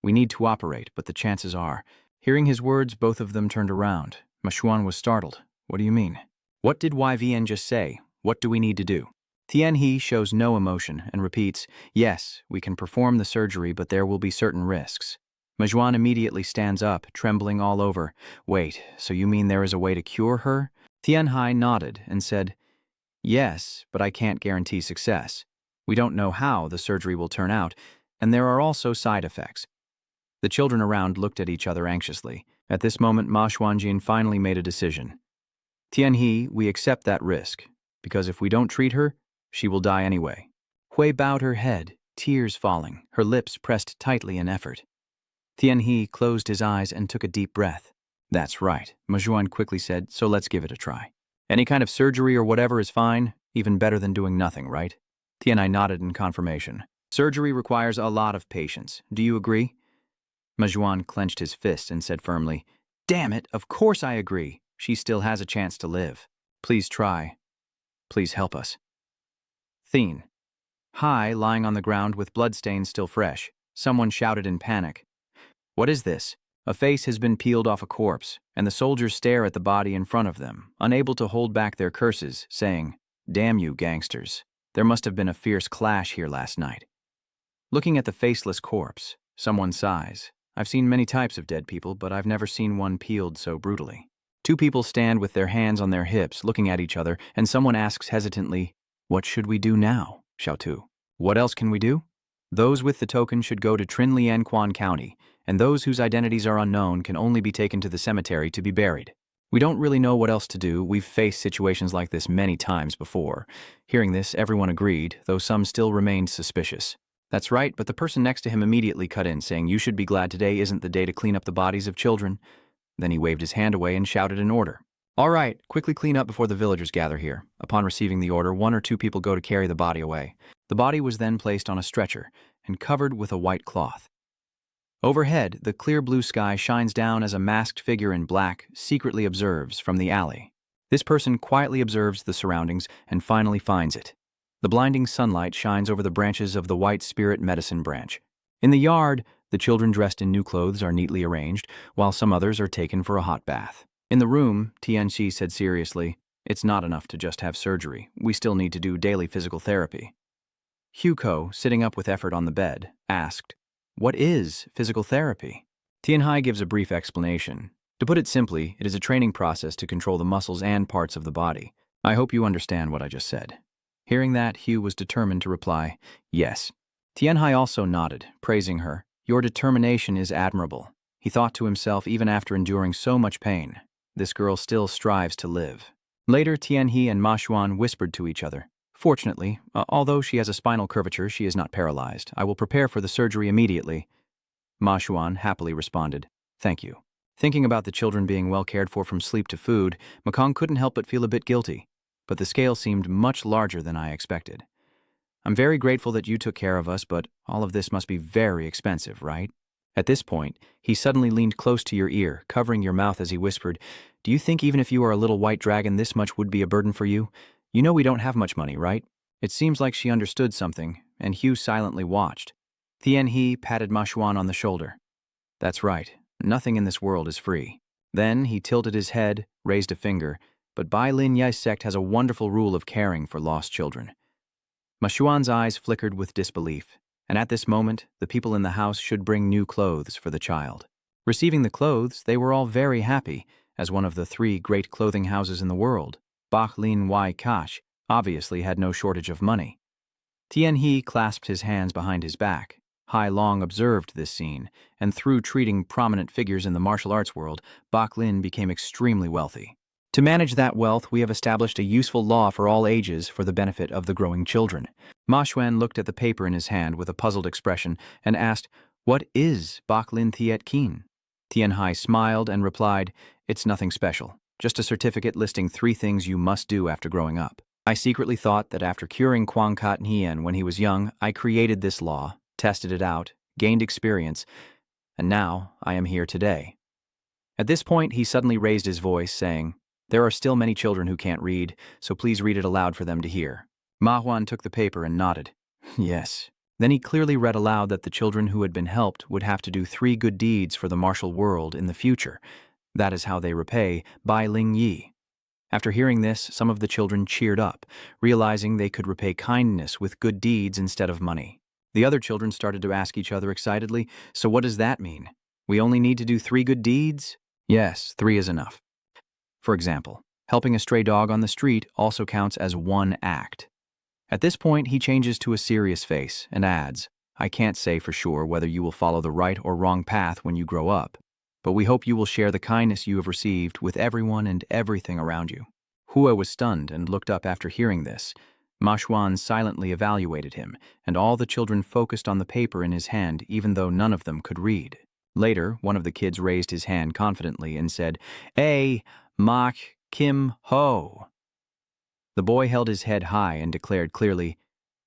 "We need to operate, but the chances are..." Hearing his words, both of them turned around. Ma Xuan was startled. "What do you mean?" "What did YVN just say? What do we need to do? Tianhe shows no emotion and repeats, yes, we can perform the surgery, but there will be certain risks. Majuan immediately stands up, trembling all over. Wait, so you mean there is a way to cure her? Tianhe nodded and said, yes, but I can't guarantee success. We don't know how the surgery will turn out, and there are also side effects. The children around looked at each other anxiously. At this moment, Ma Xuanjin finally made a decision. Tianhe, we accept that risk, because if we don't treat her, she will die anyway. Hui bowed her head, tears falling, her lips pressed tightly in effort. Tianhe closed his eyes and took a deep breath. That's right, Majuan quickly said, so let's give it a try. Any kind of surgery or whatever is fine, even better than doing nothing, right? Tianhe nodded in confirmation. Surgery requires a lot of patience. Do you agree? Majuan clenched his fist and said firmly, damn it, of course I agree. She still has a chance to live. Please try. Please help us. Thien. Hai, lying on the ground with bloodstains still fresh. Someone shouted in panic. What is this? A face has been peeled off a corpse, and the soldiers stare at the body in front of them, unable to hold back their curses, saying, damn you, gangsters. There must have been a fierce clash here last night. Looking at the faceless corpse, someone sighs. I've seen many types of dead people, but I've never seen one peeled so brutally. Two people stand with their hands on their hips, looking at each other, and someone asks hesitantly, what should we do now, Xiaotu? What else can we do? Those with the token should go to Trinlianquan County, and those whose identities are unknown can only be taken to the cemetery to be buried. We don't really know what else to do. We've faced situations like this many times before. Hearing this, everyone agreed, though some still remained suspicious. That's right, but the person next to him immediately cut in, saying, you should be glad today isn't the day to clean up the bodies of children. Then he waved his hand away and shouted an order. All right, quickly clean up before the villagers gather here. Upon receiving the order, 1 or 2 people go to carry the body away. The body was then placed on a stretcher and covered with a white cloth. Overhead, the clear blue sky shines down as a masked figure in black secretly observes from the alley. This person quietly observes the surroundings and finally finds it. The blinding sunlight shines over the branches of the white spirit medicine branch. In the yard, the children dressed in new clothes are neatly arranged, while some others are taken for a hot bath. In the room, Tianxi said seriously, it's not enough to just have surgery. We still need to do daily physical therapy. Huko, sitting up with effort on the bed, asked, what is physical therapy? Tianhai gives a brief explanation. To put it simply, it is a training process to control the muscles and parts of the body. I hope you understand what I just said. Hearing that, Hugh was determined to reply, yes. Tianhai also nodded, praising her. Your determination is admirable. He thought to himself, even after enduring so much pain, this girl still strives to live. Later, Tianhe and Ma Xuan whispered to each other. Fortunately, although she has a spinal curvature, she is not paralyzed. I will prepare for the surgery immediately. Ma Xuan happily responded, thank you. Thinking about the children being well cared for from sleep to food, Mekong couldn't help but feel a bit guilty, but the scale seemed much larger than I expected. I'm very grateful that you took care of us, but all of this must be very expensive, right? At this point, he suddenly leaned close to your ear, covering your mouth as he whispered, do you think even if you are a little white dragon, this much would be a burden for you? You know we don't have much money, right? It seems like she understood something, and Hugh silently watched. Tianhe patted Ma Xuan on the shoulder. That's right, nothing in this world is free. Then he tilted his head, raised a finger, but Bai Lin Yai's sect has a wonderful rule of caring for lost children. Ma Xuan's eyes flickered with disbelief, and at this moment, the people in the house should bring new clothes for the child. Receiving the clothes, they were all very happy, as one of the 3 great clothing houses in the world, Bach Lin Wai Kash, obviously had no shortage of money. Tianhe clasped his hands behind his back. Hai Long observed this scene, and through treating prominent figures in the martial arts world, Bach Lin became extremely wealthy. To manage that wealth, we have established a useful law for all ages for the benefit of the growing children. Ma Xuan looked at the paper in his hand with a puzzled expression and asked, what is Bach Lin Thiet Keen? Tianhai smiled and replied, it's nothing special, just a certificate listing 3 things you must do after growing up. I secretly thought that after curing Quang Kat Hien when he was young, I created this law, tested it out, gained experience, and now I am here today. At this point, he suddenly raised his voice, saying, there are still many children who can't read, so please read it aloud for them to hear. Ma Huan took the paper and nodded. Yes. Then he clearly read aloud that the children who had been helped would have to do 3 good deeds for the martial world in the future. That is how they repay Bai Ling Yi. After hearing this, some of the children cheered up, realizing they could repay kindness with good deeds instead of money. The other children started to ask each other excitedly, "So what does that mean? We only need to do 3 good deeds?" "Yes, 3 is enough." For example, helping a stray dog on the street also counts as one act. At this point, he changes to a serious face and adds, "I can't say for sure whether you will follow the right or wrong path when you grow up, but we hope you will share the kindness you have received with everyone and everything around you." Hua was stunned and looked up after hearing this. Ma Xuan silently evaluated him, and all the children focused on the paper in his hand even though none of them could read. Later, one of the kids raised his hand confidently and said, "A, Mak Kim Ho." The boy held his head high and declared clearly,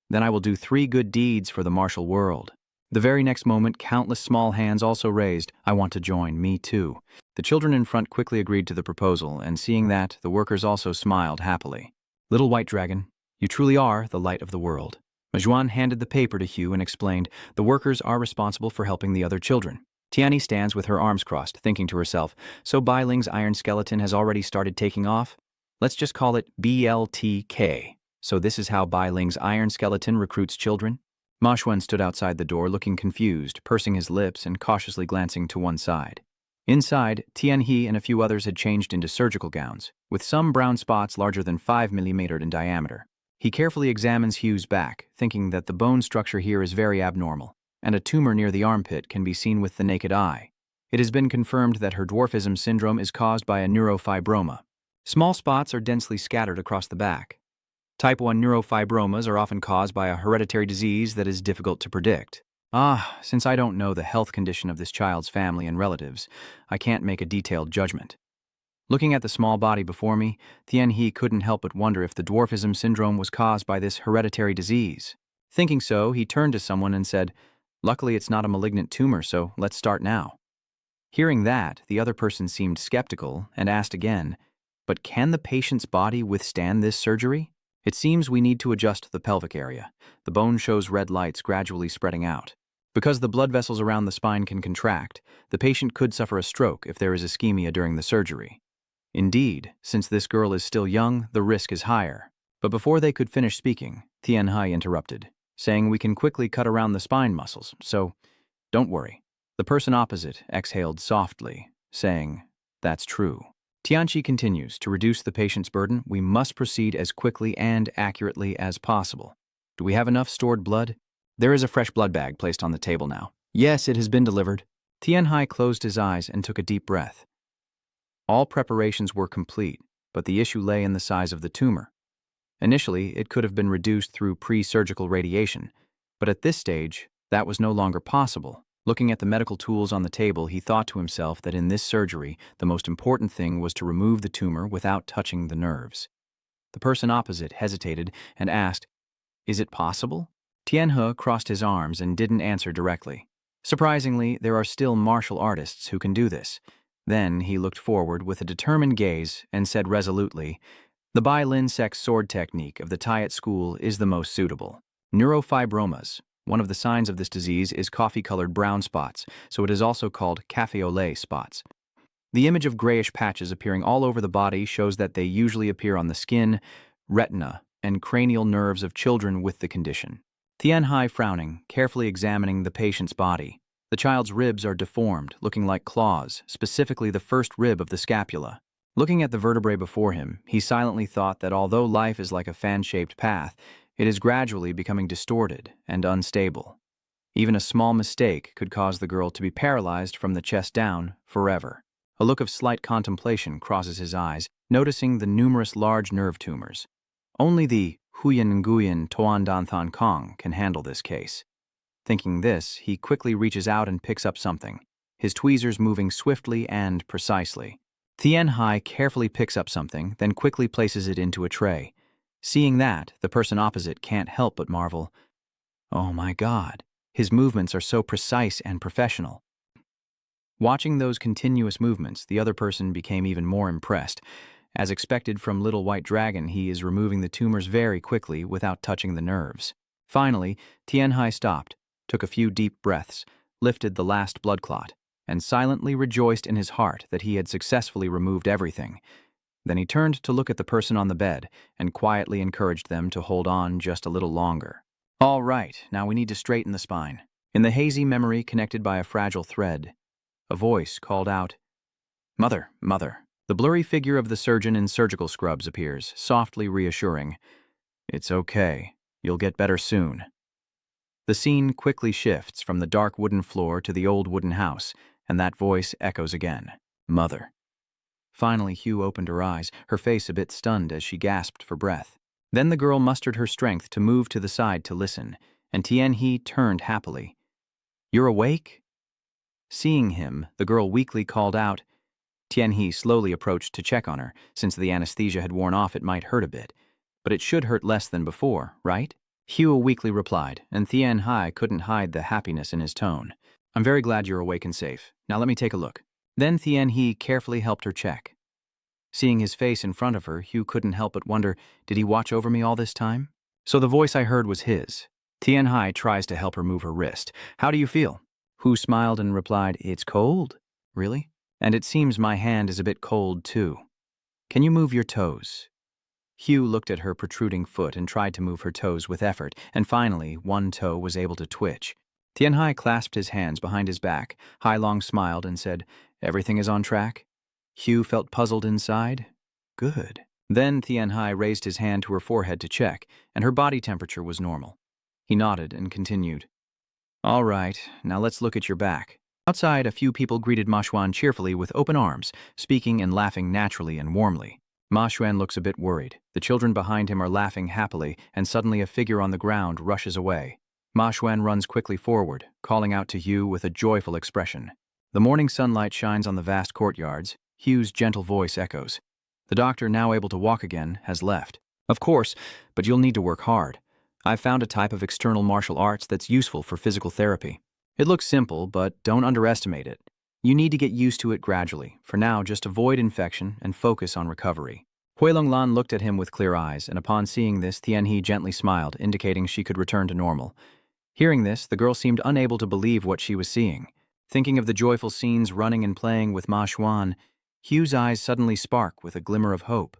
"Then I will do 3 good deeds for the martial world." The very next moment, countless small hands also raised, "I want to join, me too." The children in front quickly agreed to the proposal, and seeing that, the workers also smiled happily. "Little White Dragon, you truly are the light of the world." Majuan handed the paper to Hugh and explained, "The workers are responsible for helping the other children." Tiani stands with her arms crossed, thinking to herself, "So Bai Ling's iron skeleton has already started taking off? Let's just call it BLTK. So this is how Bai Ling's iron skeleton recruits children?" Ma Xuan stood outside the door looking confused, pursing his lips and cautiously glancing to one side. Inside, Tian He and a few others had changed into surgical gowns, with some brown spots larger than 5 millimeters in diameter. He carefully examines Hugh's back, thinking that the bone structure here is very abnormal, and a tumor near the armpit can be seen with the naked eye. It has been confirmed that her dwarfism syndrome is caused by a neurofibroma. Small spots are densely scattered across the back. Type 1 neurofibromas are often caused by a hereditary disease that is difficult to predict. Since I don't know the health condition of this child's family and relatives, I can't make a detailed judgment. Looking at the small body before me, Tian He couldn't help but wonder if the dwarfism syndrome was caused by this hereditary disease. Thinking so, he turned to someone and said, "Luckily it's not a malignant tumor, so let's start now." Hearing that, the other person seemed skeptical and asked again, "But can the patient's body withstand this surgery? It seems we need to adjust the pelvic area. The bone shows red lights gradually spreading out. Because the blood vessels around the spine can contract, the patient could suffer a stroke if there is ischemia during the surgery. Indeed, since this girl is still young, the risk is higher." But before they could finish speaking, Tian Hai interrupted, saying, "We can quickly cut around the spine muscles, so don't worry." The person opposite exhaled softly, saying, "That's true." Tianchi continues, "To reduce the patient's burden, we must proceed as quickly and accurately as possible. Do we have enough stored blood?" "There is a fresh blood bag placed on the table now." "Yes, it has been delivered." Tian Hai closed his eyes and took a deep breath. All preparations were complete, but the issue lay in the size of the tumor. Initially, it could have been reduced through pre-surgical radiation, but at this stage, that was no longer possible. Looking at the medical tools on the table, he thought to himself that in this surgery, the most important thing was to remove the tumor without touching the nerves. The person opposite hesitated and asked, "Is it possible?" Tianhe crossed his arms and didn't answer directly. Surprisingly, there are still martial artists who can do this. Then he looked forward with a determined gaze and said resolutely, "The Bai Lin Sek's sword technique of the Tayat school is the most suitable. Neurofibromas. One of the signs of this disease is coffee-colored brown spots, so it is also called café au lait spots. The image of grayish patches appearing all over the body shows that they usually appear on the skin, retina, and cranial nerves of children with the condition." Tian Hai frowning, carefully examining the patient's body. The child's ribs are deformed, looking like claws, specifically the first rib of the scapula. Looking at the vertebrae before him, he silently thought that although life is like a fan-shaped path, it is gradually becoming distorted and unstable. Even a small mistake could cause the girl to be paralyzed from the chest down forever. A look of slight contemplation crosses his eyes, noticing the numerous large nerve tumors. Only the Huyan Nguyen Tuan Dan Than Kong can handle this case. Thinking this, he quickly reaches out and picks up something, his tweezers moving swiftly and precisely. Tian Hai carefully picks up something, then quickly places it into a tray. Seeing that, the person opposite can't help but marvel. "Oh my God, his movements are so precise and professional." Watching those continuous movements, the other person became even more impressed. As expected from Little White Dragon, he is removing the tumors very quickly without touching the nerves. Finally, Tian Hai stopped, took a few deep breaths, lifted the last blood clot, and silently rejoiced in his heart that he had successfully removed everything. Then he turned to look at the person on the bed and quietly encouraged them to hold on just a little longer. All right, now we need to straighten the spine. In the hazy memory connected by a fragile thread, a voice called out, "Mother, mother." The blurry figure of the surgeon in surgical scrubs appears, softly reassuring. "It's okay. You'll get better soon." The scene quickly shifts from the dark wooden floor to the old wooden house, and that voice echoes again. "Mother." Finally, Hugh opened her eyes, her face a bit stunned as she gasped for breath. Then the girl mustered her strength to move to the side to listen, and Tian-He turned happily. "You're awake?" Seeing him, the girl weakly called out. Tian-He slowly approached to check on her. Since the anesthesia had worn off, it might hurt a bit. But it should hurt less than before, right? Hugh weakly replied, and Tian-Hai couldn't hide the happiness in his tone. "I'm very glad you're awake and safe. Now let me take a look." Then Tian-He carefully helped her check. Seeing his face in front of her, Hugh couldn't help but wonder, did he watch over me all this time? So the voice I heard was his. Tian-Hai tries to help her move her wrist. "How do you feel?" Hu smiled and replied, "It's cold." "Really? And it seems my hand is a bit cold too. Can you move your toes?" Hugh looked at her protruding foot and tried to move her toes with effort, and finally, one toe was able to twitch. Tian-Hai clasped his hands behind his back. Hai Long smiled and said, "Everything is on track?" Hugh felt puzzled inside. Good. Then Tian-Hai raised his hand to her forehead to check, and her body temperature was normal. He nodded and continued. "All right, now let's look at your back." Outside, a few people greeted Ma Xuan cheerfully with open arms, speaking and laughing naturally and warmly. Ma Xuan looks a bit worried. The children behind him are laughing happily, and suddenly a figure on the ground rushes away. Ma Xuan runs quickly forward, calling out to Hugh with a joyful expression. The morning sunlight shines on the vast courtyards. Hugh's gentle voice echoes. The doctor, now able to walk again, has left. "Of course, but you'll need to work hard. I've found a type of external martial arts that's useful for physical therapy. It looks simple, but don't underestimate it. You need to get used to it gradually. For now, just avoid infection and focus on recovery." Huilong Lan looked at him with clear eyes, and upon seeing this, Tian-He gently smiled, indicating she could return to normal. Hearing this, the girl seemed unable to believe what she was seeing. Thinking of the joyful scenes running and playing with Ma Xuan, Hugh's eyes suddenly spark with a glimmer of hope.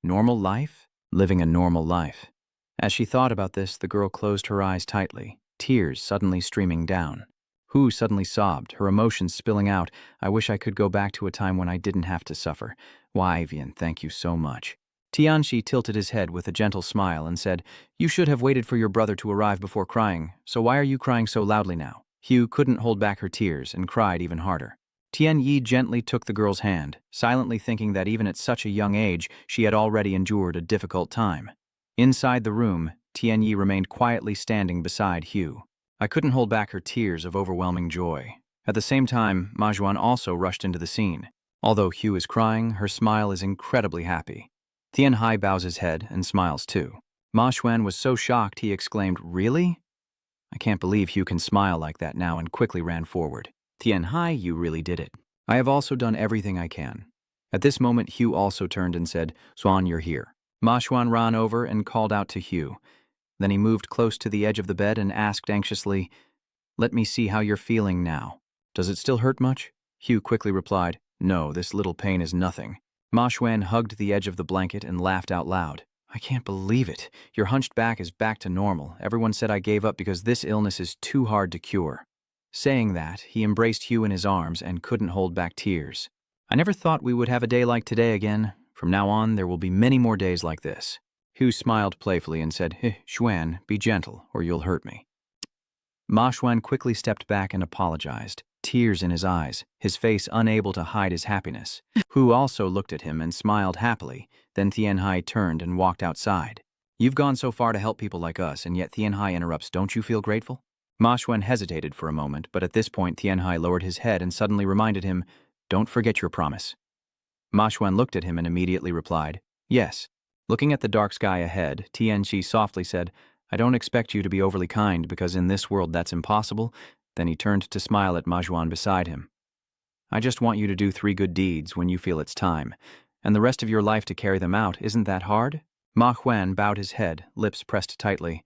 Normal life? Living a normal life. As she thought about this, the girl closed her eyes tightly, tears suddenly streaming down. Hu suddenly sobbed, her emotions spilling out. "I wish I could go back to a time when I didn't have to suffer. Why, Vian, thank you so much." Tianxi tilted his head with a gentle smile and said, "You should have waited for your brother to arrive before crying, so why are you crying so loudly now?" Hugh couldn't hold back her tears and cried even harder. Tian-Yi gently took the girl's hand, silently thinking that even at such a young age, she had already endured a difficult time. Inside the room, Tian-Yi remained quietly standing beside Hugh. I couldn't hold back her tears of overwhelming joy. At the same time, Ma Xuan also rushed into the scene. Although Hugh is crying, her smile is incredibly happy. Tian-Hai bows his head and smiles too. Ma Xuan was so shocked he exclaimed, "Really? I can't believe Hugh can smile like that now," and quickly ran forward. "Tian-Hai, you really did it. I have also done everything I can." At this moment, Hugh also turned and said, "Xuan, you're here." Ma Xuan ran over and called out to Hugh. Then he moved close to the edge of the bed and asked anxiously, "Let me see how you're feeling now. Does it still hurt much?" Hugh quickly replied, "No, this little pain is nothing." Ma Xuan hugged the edge of the blanket and laughed out loud. "I can't believe it. Your hunched back is back to normal. Everyone said I gave up because this illness is too hard to cure." Saying that, he embraced Hugh in his arms and couldn't hold back tears. "I never thought we would have a day like today again. From now on, there will be many more days like this." Hugh smiled playfully and said, Xuan, be gentle, or you'll hurt me." Ma Xuan quickly stepped back and apologized, tears in his eyes, his face unable to hide his happiness. Hu also looked at him and smiled happily. Then Tian-Hai turned and walked outside. "You've gone so far to help people like us, and yet Tian-Hai interrupts. Don't you feel grateful?" Ma Xuan hesitated for a moment, but at this point Tian-Hai lowered his head and suddenly reminded him, "Don't forget your promise." Ma Xuan looked at him and immediately replied, "Yes." Looking at the dark sky ahead, Tianxi softly said, "I don't expect you to be overly kind because in this world that's impossible." Then he turned to smile at Ma Xuan beside him. "I just want you to do 3 good deeds when you feel it's time, and the rest of your life to carry them out. Isn't that hard?" Ma Xuan bowed his head, lips pressed tightly.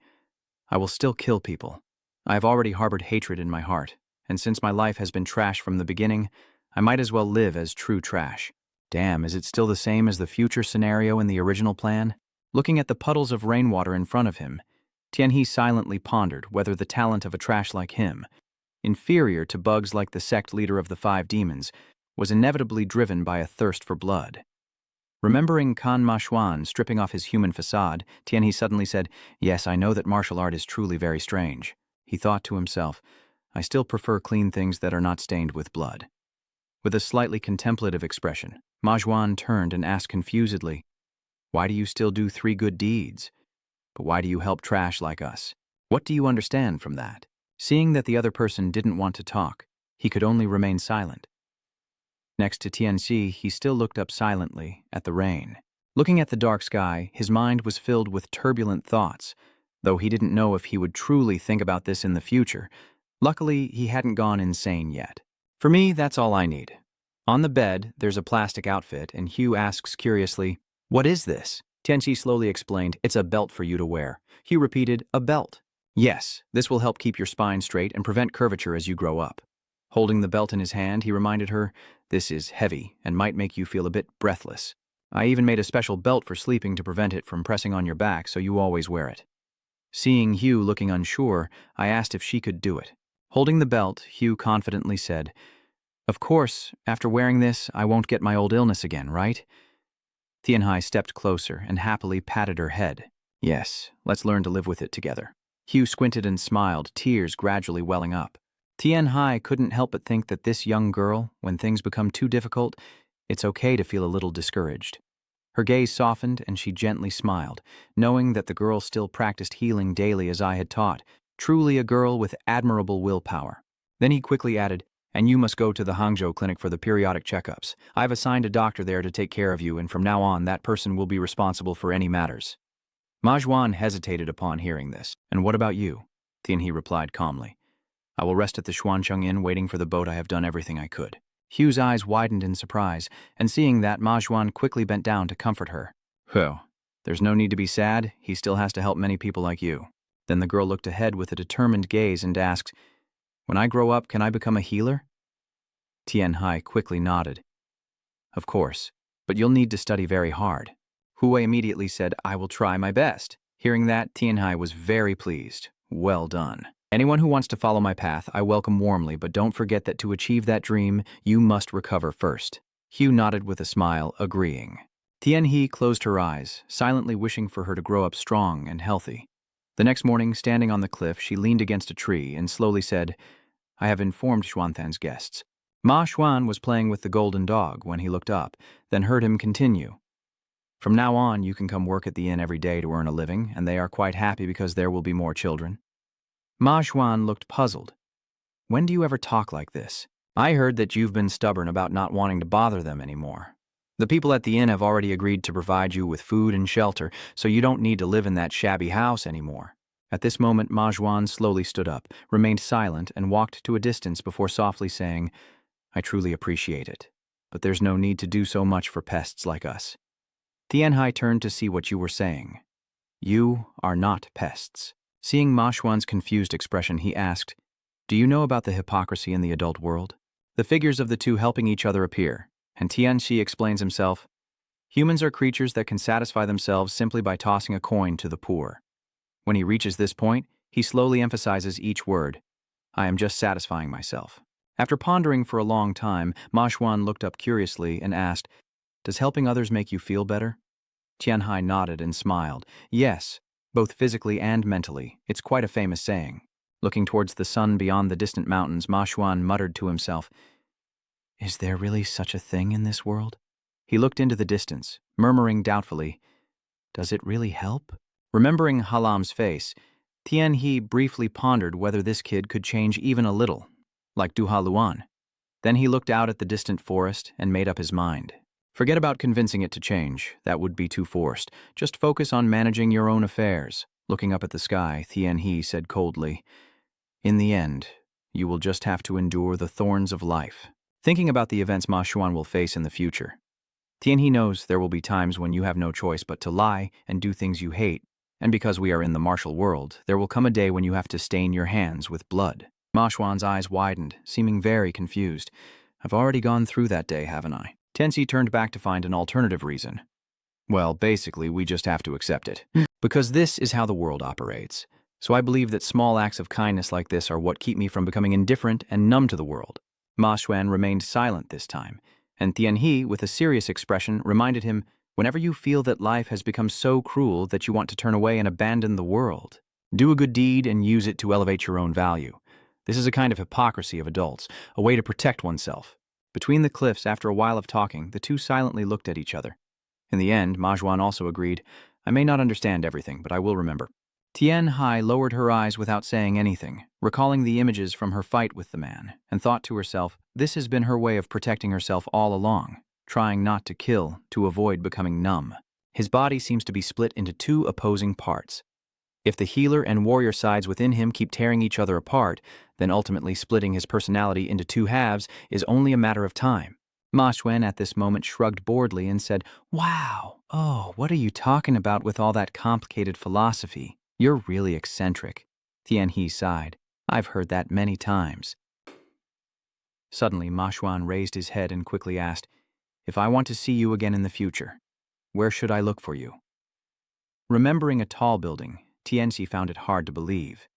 "I will still kill people. I have already harbored hatred in my heart, and since my life has been trash from the beginning, I might as well live as true trash." Damn, is it still the same as the future scenario in the original plan? Looking at the puddles of rainwater in front of him, Tianhe silently pondered whether the talent of a trash like him, inferior to bugs like the sect leader of the five demons, was inevitably driven by a thirst for blood. Remembering Kan Ma Xuan stripping off his human facade, Tianhe suddenly said, "Yes, I know that martial art is truly very strange." He thought to himself, "I still prefer clean things that are not stained with blood." With a slightly contemplative expression, Ma Xuan turned and asked confusedly, "Why do you still do 3 good deeds? But why do you help trash like us? What do you understand from that?" Seeing that the other person didn't want to talk, he could only remain silent. Next to Tianxi, he still looked up silently at the rain. Looking at the dark sky, his mind was filled with turbulent thoughts, though he didn't know if he would truly think about this in the future. Luckily, he hadn't gone insane yet. "For me, that's all I need." On the bed, there's a plastic outfit, and Hugh asks curiously, "What is this?" Tianxi slowly explained, "It's a belt for you to wear." Hugh repeated, "A belt?" "Yes, this will help keep your spine straight and prevent curvature as you grow up." Holding the belt in his hand, he reminded her, "This is heavy and might make you feel a bit breathless. I even made a special belt for sleeping to prevent it from pressing on your back, so you always wear it." Seeing Hugh looking unsure, I asked if she could do it. Holding the belt, Hugh confidently said, "Of course, after wearing this, I won't get my old illness again, right?" Tianhe stepped closer and happily patted her head. "Yes, let's learn to live with it together." Hugh squinted and smiled, tears gradually welling up. Tianhe couldn't help but think that this young girl, when things become too difficult, it's okay to feel a little discouraged. Her gaze softened and she gently smiled, knowing that the girl still practiced healing daily as I had taught, truly a girl with admirable willpower. Then he quickly added, "And you must go to the Hangzhou clinic for the periodic checkups. I've assigned a doctor there to take care of you, and from now on that person will be responsible for any matters." Ma Xuan hesitated upon hearing this. "And what about you?" Tianhe replied calmly. "I will rest at the Xuancheng Inn waiting for the boat. I have done everything I could." Hugh's eyes widened in surprise, and seeing that, Ma Xuan quickly bent down to comfort her. "Well, there's no need to be sad. He still has to help many people like you." Then the girl looked ahead with a determined gaze and asked, "When I grow up, can I become a healer?" Tianhe quickly nodded. "Of course, but you'll need to study very hard." Hui immediately said, "I will try my best." Hearing that, Tianhe was very pleased. "Well done. Anyone who wants to follow my path, I welcome warmly, but don't forget that to achieve that dream, you must recover first." Hugh nodded with a smile, agreeing. Tianhe closed her eyes, silently wishing for her to grow up strong and healthy. The next morning, standing on the cliff, she leaned against a tree and slowly said, "I have informed Xuanthan's guests." Ma Xuan was playing with the golden dog when he looked up, then heard him continue. "From now on, you can come work at the inn every day to earn a living, and they are quite happy because there will be more children." Ma Xuan looked puzzled. "When do you ever talk like this? I heard that you've been stubborn about not wanting to bother them anymore. The people at the inn have already agreed to provide you with food and shelter, so you don't need to live in that shabby house anymore." At this moment, Ma Xuan slowly stood up, remained silent, and walked to a distance before softly saying, "I truly appreciate it, but there's no need to do so much for pests like us." Tianhe turned to see what you were saying. "You are not pests." Seeing Ma Xuan's confused expression, he asked, "Do you know about the hypocrisy in the adult world?" The figures of the two helping each other appear, and Tianxi explains himself, "Humans are creatures that can satisfy themselves simply by tossing a coin to the poor." When he reaches this point, he slowly emphasizes each word, "I am just satisfying myself." After pondering for a long time, Ma Xuan looked up curiously and asked, "Does helping others make you feel better?" Tianhe nodded and smiled. "Yes, both physically and mentally. It's quite a famous saying." Looking towards the sun beyond the distant mountains, Ma Xuan muttered to himself, "Is there really such a thing in this world?" He looked into the distance, murmuring doubtfully, "Does it really help?" Remembering Halam's face, Tianhe briefly pondered whether this kid could change even a little, like Duha Luan. Then he looked out at the distant forest and made up his mind. Forget about convincing it to change. That would be too forced. Just focus on managing your own affairs. Looking up at the sky, Tianhe said coldly, "In the end, you will just have to endure the thorns of life." Thinking about the events Ma Xuan will face in the future, Tianhe knows there will be times when you have no choice but to lie and do things you hate, and because we are in the martial world, there will come a day when you have to stain your hands with blood. Ma Xuan's eyes widened, seeming very confused. "I've already gone through that day, haven't I?" Tianxi turned back to find an alternative reason. Well, basically, we just have to accept it. Because this is how the world operates. So I believe that small acts of kindness like this are what keep me from becoming indifferent and numb to the world. Ma Xuan remained silent this time, and Tianhe, with a serious expression, reminded him, whenever you feel that life has become so cruel that you want to turn away and abandon the world, do a good deed and use it to elevate your own value. This is a kind of hypocrisy of adults, a way to protect oneself. Between the cliffs, after a while of talking, the two silently looked at each other. In the end, Ma Xuan also agreed, I may not understand everything, but I will remember. Tian Hai lowered her eyes without saying anything, recalling the images from her fight with the man, and thought to herself, this has been her way of protecting herself all along, trying not to kill, to avoid becoming numb. His body seems to be split into two opposing parts. If the healer and warrior sides within him keep tearing each other apart, then ultimately splitting his personality into two halves is only a matter of time. Ma Xuan at this moment shrugged boredly and said, Wow, oh, what are you talking about with all that complicated philosophy? You're really eccentric. Tianhe sighed. I've heard that many times. Suddenly, Ma Xuan raised his head and quickly asked, If I want to see you again in the future, where should I look for you? Remembering a tall building, Tianxi found it hard to believe.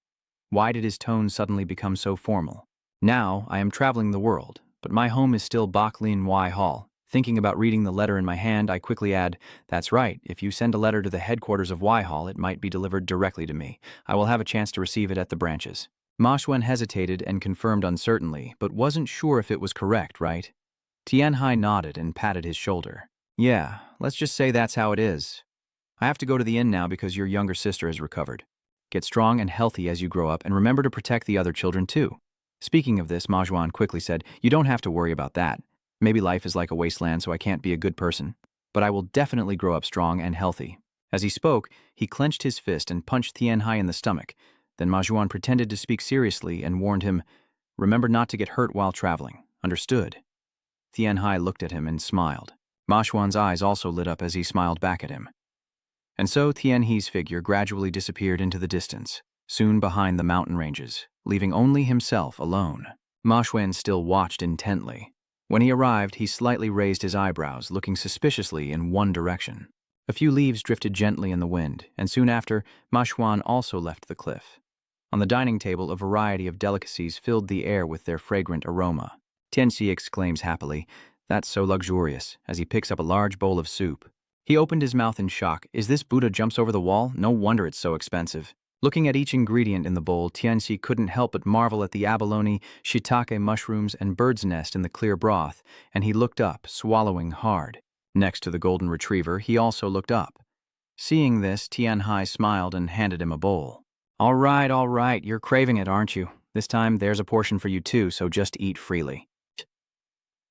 Why did his tone suddenly become so formal? Now, I am traveling the world, but my home is still Baklin Y Hall. Thinking about reading the letter in my hand, I quickly add, That's right, if you send a letter to the headquarters of Y Hall, it might be delivered directly to me. I will have a chance to receive it at the branches. Ma Xuan hesitated and confirmed uncertainly, but wasn't sure if it was correct, right? Tian Hai nodded and patted his shoulder. Yeah, let's just say that's how it is. I have to go to the inn now because your younger sister has recovered. Get strong and healthy as you grow up, and remember to protect the other children too. Speaking of this, Ma Xuan quickly said, You don't have to worry about that. Maybe life is like a wasteland, so I can't be a good person. But I will definitely grow up strong and healthy. As he spoke, he clenched his fist and punched Tian Hai in the stomach. Then Ma Xuan pretended to speak seriously and warned him, Remember not to get hurt while traveling. Understood? Tian Hai looked at him and smiled. Ma Xuan's eyes also lit up as he smiled back at him. And so Tian He's figure gradually disappeared into the distance, soon behind the mountain ranges, leaving only himself alone. Ma Xuan still watched intently. When he arrived, he slightly raised his eyebrows, looking suspiciously in one direction. A few leaves drifted gently in the wind, and soon after, Ma Xuan also left the cliff. On the dining table, a variety of delicacies filled the air with their fragrant aroma. Tianxi exclaims happily, That's so luxurious, as he picks up a large bowl of soup. He opened his mouth in shock. Is this Buddha jumps over the wall? No wonder it's so expensive. Looking at each ingredient in the bowl, Tianxi couldn't help but marvel at the abalone, shiitake mushrooms, and bird's nest in the clear broth, and he looked up, swallowing hard. Next to the golden retriever, he also looked up. Seeing this, Tian Hai smiled and handed him a bowl. All right, you're craving it, aren't you? This time, there's a portion for you too, so just eat freely.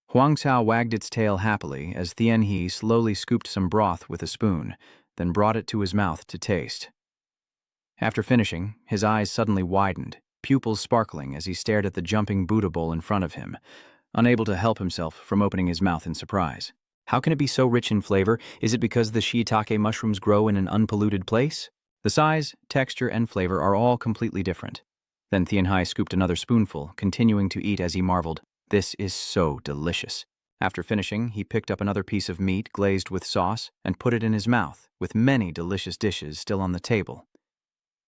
Huang Cao wagged its tail happily as Tian He slowly scooped some broth with a spoon, then brought it to his mouth to taste. After finishing, his eyes suddenly widened, pupils sparkling as he stared at the jumping Buddha bowl in front of him, unable to help himself from opening his mouth in surprise. How can it be so rich in flavor? Is it because the shiitake mushrooms grow in an unpolluted place? The size, texture, and flavor are all completely different. Then Tian Hai scooped another spoonful, continuing to eat as he marveled, This is so delicious. After finishing, he picked up another piece of meat glazed with sauce and put it in his mouth, with many delicious dishes still on the table.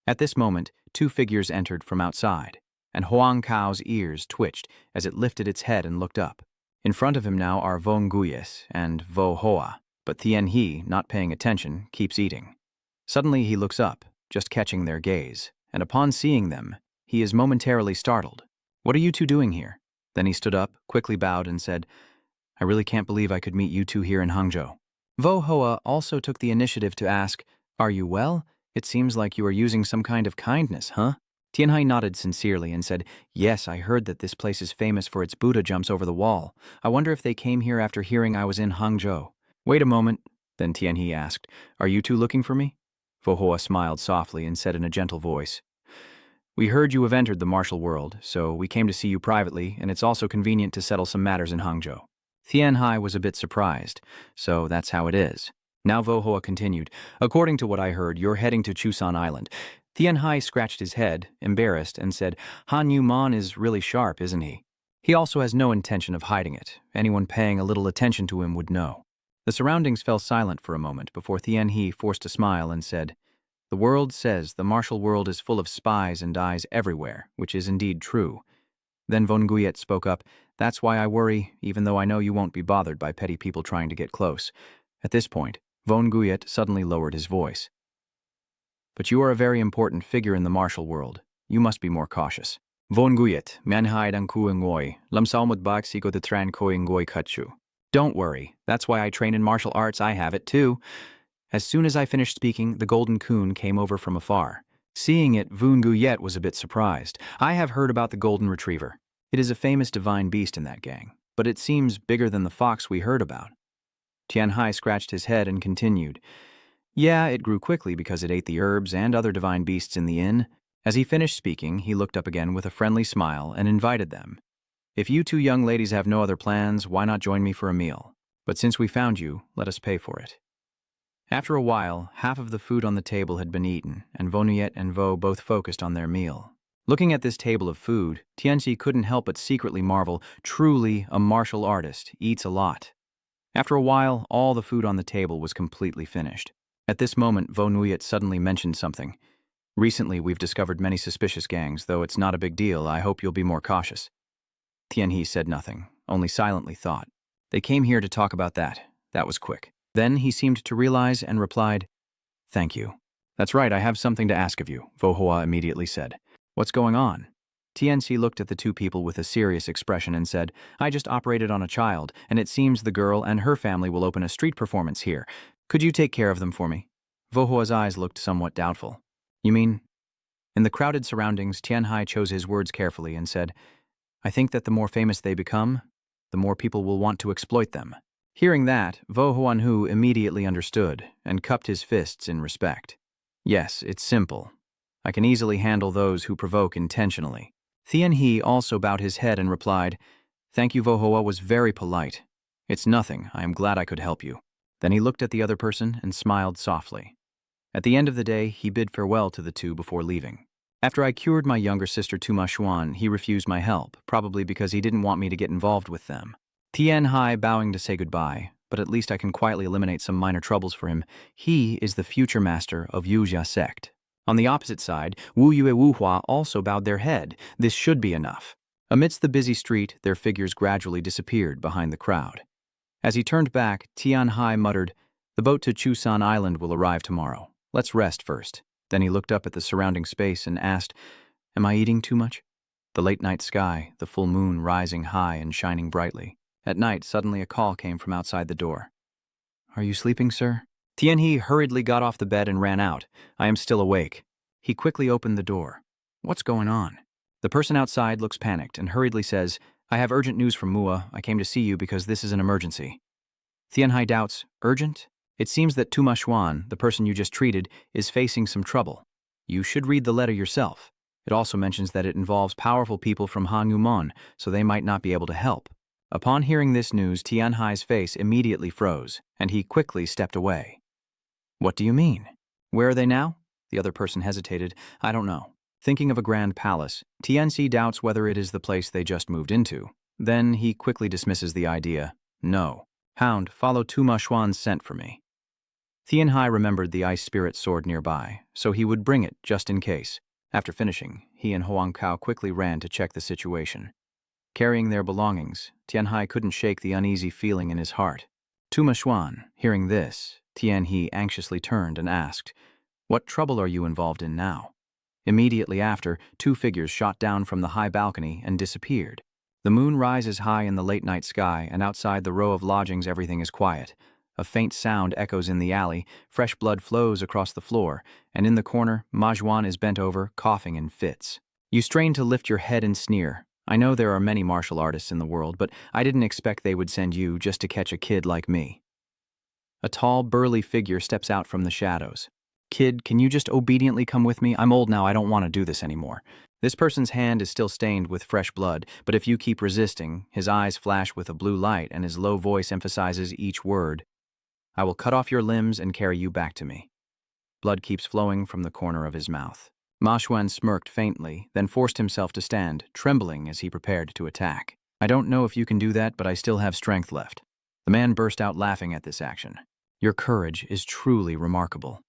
At this moment, two figures entered from outside, and Huang Cao's ears twitched as it lifted its head and looked up. In front of him now are Vo Nguyes and Vo Hoa, but Tian He, not paying attention, keeps eating. Suddenly he looks up, just catching their gaze, and upon seeing them, he is momentarily startled. What are you two doing here? Then he stood up, quickly bowed, and said, I really can't believe I could meet you two here in Hangzhou. Vo Hoa also took the initiative to ask, Are you well? It seems like you are using some kind of kindness, huh? Tian Hai nodded sincerely and said, Yes, I heard that this place is famous for its Buddha jumps over the wall. I wonder if they came here after hearing I was in Hangzhou. Wait a moment, then Tian He asked, Are you two looking for me? Vo Hoa smiled softly and said in a gentle voice, We heard you have entered the martial world, so we came to see you privately, and it's also convenient to settle some matters in Hangzhou. Tian Hai was a bit surprised, so that's how it is. Now Vo Hoa continued, According to what I heard, you're heading to Chusan Island. Tian Hai scratched his head, embarrassed, and said, Han Yu Man is really sharp, isn't he? He also has no intention of hiding it. Anyone paying a little attention to him would know. The surroundings fell silent for a moment before Tian He forced a smile and said, "The world says the martial world is full of spies and eyes everywhere, which is indeed true." Then Von Guyet spoke up, "That's why I worry, even though I know you won't be bothered by petty people trying to get close." At this point, Von Guyet suddenly lowered his voice. "But you are a very important figure in the martial world. You must be more cautious." Von Guyet, Manhwa ang kuingoi, lamsaumut bak siko te tran koingoi kachu. Don't worry, that's why I train in martial arts, I have it too. As soon as I finished speaking, the golden coon came over from afar. Seeing it, Von Guyet was a bit surprised. "I have heard about the golden retriever. It is a famous divine beast in that gang, but it seems bigger than the fox we heard about." Tian Hai scratched his head and continued, "Yeah, it grew quickly because it ate the herbs and other divine beasts in the inn." As he finished speaking, he looked up again with a friendly smile and invited them. "If you two young ladies have no other plans, why not join me for a meal? But since we found you, let us pay for it." After a while, half of the food on the table had been eaten, and Vonuyet and Vo both focused on their meal. Looking at this table of food, Tianxi couldn't help but secretly marvel, truly a martial artist eats a lot. After a while, all the food on the table was completely finished. At this moment, Vonuyet suddenly mentioned something. "Recently, we've discovered many suspicious gangs, though it's not a big deal. I hope you'll be more cautious." Tianhe said nothing, only silently thought. "They came here to talk about that. That was quick." Then he seemed to realize and replied, "Thank you." "That's right, I have something to ask of you," Vohua immediately said. "What's going on?" Tianxi looked at the two people with a serious expression and said, "I just operated on a child, and it seems the girl and her family will open a street performance here. Could you take care of them for me?" Vohua's eyes looked somewhat doubtful. "You mean?" In the crowded surroundings, Tianhai chose his words carefully and said, "I think that the more famous they become, the more people will want to exploit them." Hearing that, Vo Huanhu immediately understood and cupped his fists in respect. "Yes, it's simple. I can easily handle those who provoke intentionally." Tianhe also bowed his head and replied, "Thank you, Vohoa was very polite. It's nothing, I am glad I could help you." Then he looked at the other person and smiled softly. At the end of the day, he bid farewell to the two before leaving. "After I cured my younger sister Tuma Xuan, he refused my help, probably because he didn't want me to get involved with them." Tian Hai bowing to say goodbye, "But at least I can quietly eliminate some minor troubles for him. He is the future master of Yuzha sect." On the opposite side, Wu Yue Wuhua also bowed their head. This should be enough. Amidst the busy street, their figures gradually disappeared behind the crowd. As he turned back, Tian Hai muttered, "The boat to Chusan Island will arrive tomorrow. Let's rest first." Then he looked up at the surrounding space and asked, "Am I eating too much?" The late-night sky, the full moon rising high and shining brightly. At night, suddenly a call came from outside the door. "Are you sleeping, sir?" Tianhe hurriedly got off the bed and ran out. "I am still awake." He quickly opened the door. "What's going on?" The person outside looks panicked and hurriedly says, "I have urgent news from Mua. I came to see you because this is an emergency." Tianhai doubts, "Urgent?" It seems that Tuma Xuan, the person you just treated, is facing some trouble. You should read the letter yourself. It also mentions that it involves powerful people from Hangumon, so they might not be able to help. Upon hearing this news, Tianhai's face immediately froze, and he quickly stepped away. "What do you mean? Where are they now?" The other person hesitated. "I don't know." Thinking of a grand palace, Tianxi doubts whether it is the place they just moved into. Then he quickly dismisses the idea. "No. Hound, follow Tuma Xuan's scent for me." Tianhai remembered the ice spirit sword nearby, so he would bring it just in case. After finishing, he and Huang Kao quickly ran to check the situation. Carrying their belongings, Tianhai couldn't shake the uneasy feeling in his heart. Tuma Xuan, hearing this, Tianhe anxiously turned and asked, "What trouble are you involved in now?" Immediately after, two figures shot down from the high balcony and disappeared. The moon rises high in the late-night sky, and outside the row of lodgings everything is quiet. A faint sound echoes in the alley, fresh blood flows across the floor, and in the corner, Majuan is bent over, coughing in fits. You strain to lift your head and sneer. "I know there are many martial artists in the world, but I didn't expect they would send you just to catch a kid like me." A tall, burly figure steps out from the shadows. "Kid, can you just obediently come with me? I'm old now, I don't want to do this anymore." This person's hand is still stained with fresh blood, but if you keep resisting, his eyes flash with a blue light and his low voice emphasizes each word. "I will cut off your limbs and carry you back to me." Blood keeps flowing from the corner of his mouth. Ma Xuan smirked faintly, then forced himself to stand, trembling as he prepared to attack. I don't know if you can do that, but I still have strength left. The man burst out laughing at this action. Your courage is truly remarkable.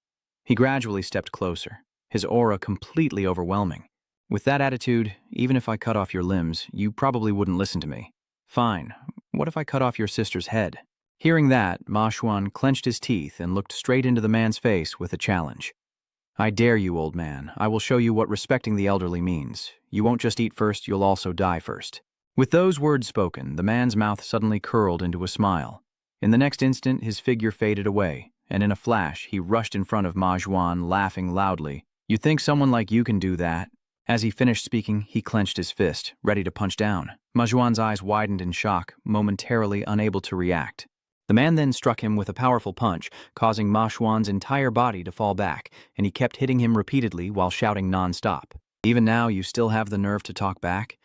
He gradually stepped closer, his aura completely overwhelming. With that attitude, even if I cut off your limbs, you probably wouldn't listen to me. Fine, what if I cut off your sister's head? Hearing that, Ma Xuan clenched his teeth and looked straight into the man's face with a challenge. I dare you, old man. I will show you what respecting the elderly means. You won't just eat first, you'll also die first. With those words spoken, the man's mouth suddenly curled into a smile. In the next instant, his figure faded away, and in a flash, he rushed in front of Ma Xuan, laughing loudly. You think someone like you can do that? As he finished speaking, he clenched his fist, ready to punch down. Ma Xuan's eyes widened in shock, momentarily unable to react. The man then struck him with a powerful punch, causing Ma Xuan's entire body to fall back, and he kept hitting him repeatedly while shouting non-stop. Even now, you still have the nerve to talk back?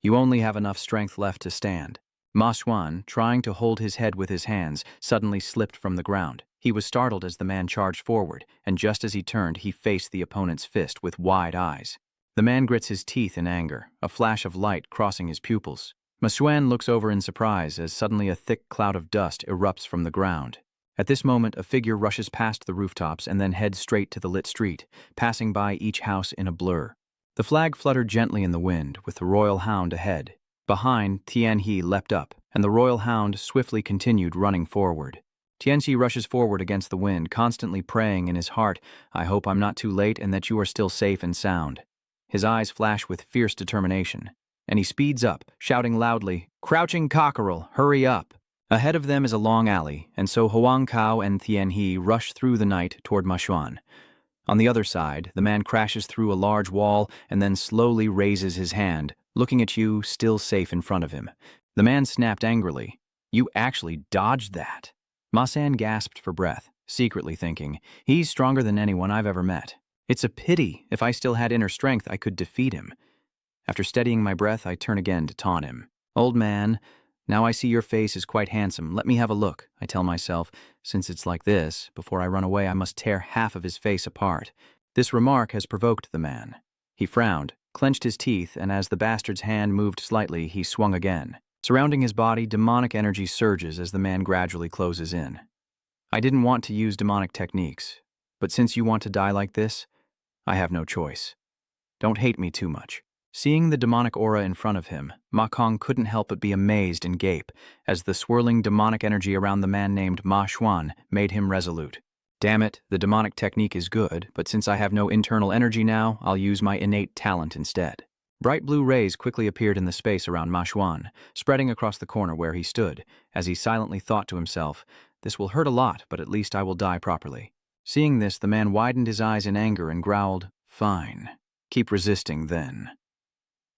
You only have enough strength left to stand. Ma Xuan, trying to hold his head with his hands, suddenly slipped from the ground. He was startled as the man charged forward, and just as he turned, he faced the opponent's fist with wide eyes. The man grits his teeth in anger, a flash of light crossing his pupils. Ma Xuan looks over in surprise as suddenly a thick cloud of dust erupts from the ground. At this moment, a figure rushes past the rooftops and then heads straight to the lit street, passing by each house in a blur. The flag fluttered gently in the wind, with the royal hound ahead. Behind, Tianhe leapt up, and the royal hound swiftly continued running forward. Tianhe rushes forward against the wind, constantly praying in his heart, I hope I'm not too late and that you are still safe and sound. His eyes flash with fierce determination, and he speeds up, shouting loudly, Crouching cockerel, hurry up! Ahead of them is a long alley, and so Huang Kao and Tianhe rush through the night toward Ma Xuan. On the other side, the man crashes through a large wall and then slowly raises his hand, looking at you, still safe in front of him. The man snapped angrily, You actually dodged that. Ma San gasped for breath, secretly thinking, He's stronger than anyone I've ever met. It's a pity. If I still had inner strength, I could defeat him. After steadying my breath, I turn again to taunt him. Old man, now I see your face is quite handsome. Let me have a look, I tell myself. Since it's like this, before I run away, I must tear half of his face apart. This remark has provoked the man. He frowned, clenched his teeth, and as the bastard's hand moved slightly, he swung again. Surrounding his body, demonic energy surges as the man gradually closes in. I didn't want to use demonic techniques, but since you want to die like this, I have no choice. Don't hate me too much. Seeing the demonic aura in front of him, Ma Kong couldn't help but be amazed and gape, as the swirling demonic energy around the man named Ma Xuan made him resolute. Damn it, the demonic technique is good, but since I have no internal energy now, I'll use my innate talent instead. Bright blue rays quickly appeared in the space around Ma Xuan, spreading across the corner where he stood, as he silently thought to himself, This will hurt a lot, but at least I will die properly. Seeing this, the man widened his eyes in anger and growled, Fine. Keep resisting then.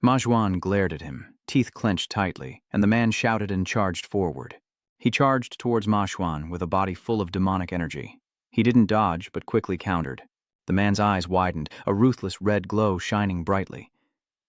Ma Xuan glared at him, teeth clenched tightly, and the man shouted and charged forward. He charged towards Ma Xuan with a body full of demonic energy. He didn't dodge, but quickly countered. The man's eyes widened, a ruthless red glow shining brightly.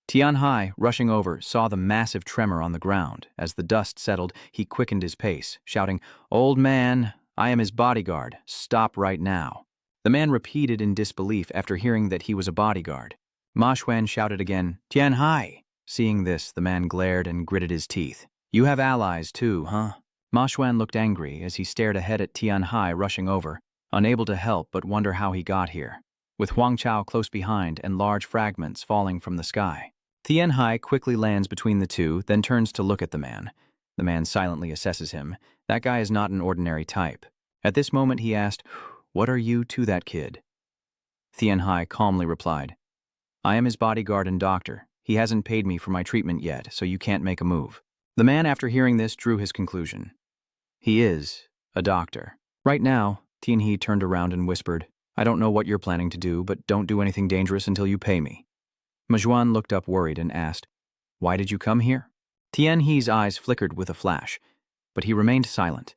Tianhe, rushing over, saw the massive tremor on the ground. As the dust settled, he quickened his pace, shouting, Old man, I am his bodyguard. Stop right now. The man repeated in disbelief after hearing that he was a bodyguard. Ma Xuan shouted again, Tianhe. Seeing this, the man glared and gritted his teeth. You have allies too, huh? Ma Xuan looked angry as he stared ahead at Tianhe rushing over, unable to help but wonder how he got here, with Huang Chao close behind and large fragments falling from the sky. Tianhe quickly lands between the two, then turns to look at the man. The man silently assesses him. That guy is not an ordinary type. At this moment he asked, What are you to that kid? Tianhe calmly replied, I am his bodyguard and doctor. He hasn't paid me for my treatment yet, so you can't make a move. The man, after hearing this, drew his conclusion. He is a doctor. Right now, Tianhe turned around and whispered, I don't know what you're planning to do, but don't do anything dangerous until you pay me. Ma Xuan looked up worried and asked, Why did you come here? Tianhe's eyes flickered with a flash, but he remained silent.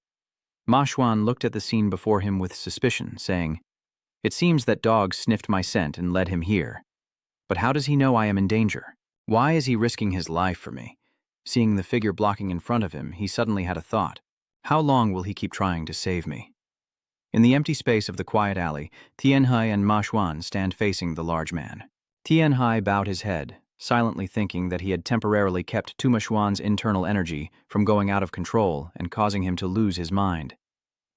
Ma Xuan looked at the scene before him with suspicion, saying, It seems that dog sniffed my scent and led him here. But how does he know I am in danger? Why is he risking his life for me? Seeing the figure blocking in front of him, he suddenly had a thought. How long will he keep trying to save me? In the empty space of the quiet alley, Tianhe and Ma Xuan stand facing the large man. Tianhe bowed his head, silently thinking that he had temporarily kept Tuma Xuan's internal energy from going out of control and causing him to lose his mind.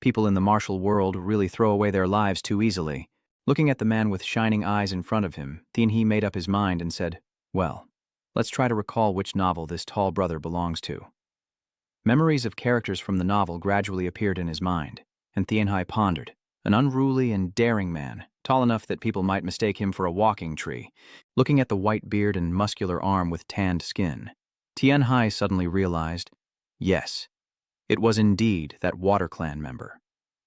People in the martial world really throw away their lives too easily. Looking at the man with shining eyes in front of him, Tianhe made up his mind and said, "Well, let's try to recall which novel this tall brother belongs to." Memories of characters from the novel gradually appeared in his mind, and Tianhe pondered. An unruly and daring man, tall enough that people might mistake him for a walking tree. Looking at the white beard and muscular arm with tanned skin, Tianhe suddenly realized, yes, it was indeed that Water Clan member.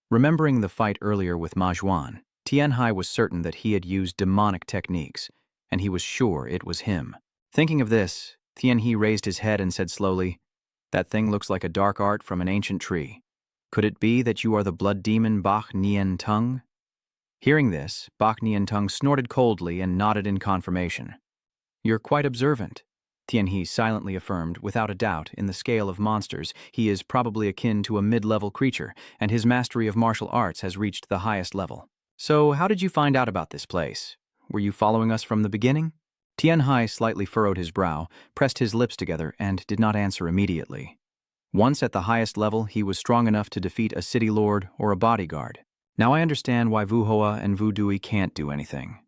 Remembering the fight earlier with Ma Juan, Tianhe was certain that he had used demonic techniques, and he was sure it was him. Thinking of this, Tianhe raised his head and said slowly, "That thing looks like a dark art from an ancient tree. Could it be that you are the blood demon Bach Nien Tung?" Hearing this, Bach Nien Tung snorted coldly and nodded in confirmation. "You're quite observant," Tianhe silently affirmed. Without a doubt, in the scale of monsters, he is probably akin to a mid-level creature, and his mastery of martial arts has reached the highest level. "So how did you find out about this place? Were you following us from the beginning?" Tianhe slightly furrowed his brow, pressed his lips together, and did not answer immediately. Once at the highest level, he was strong enough to defeat a city lord or a bodyguard. Now I understand why Wu Hoa and Wu Dui can't do anything.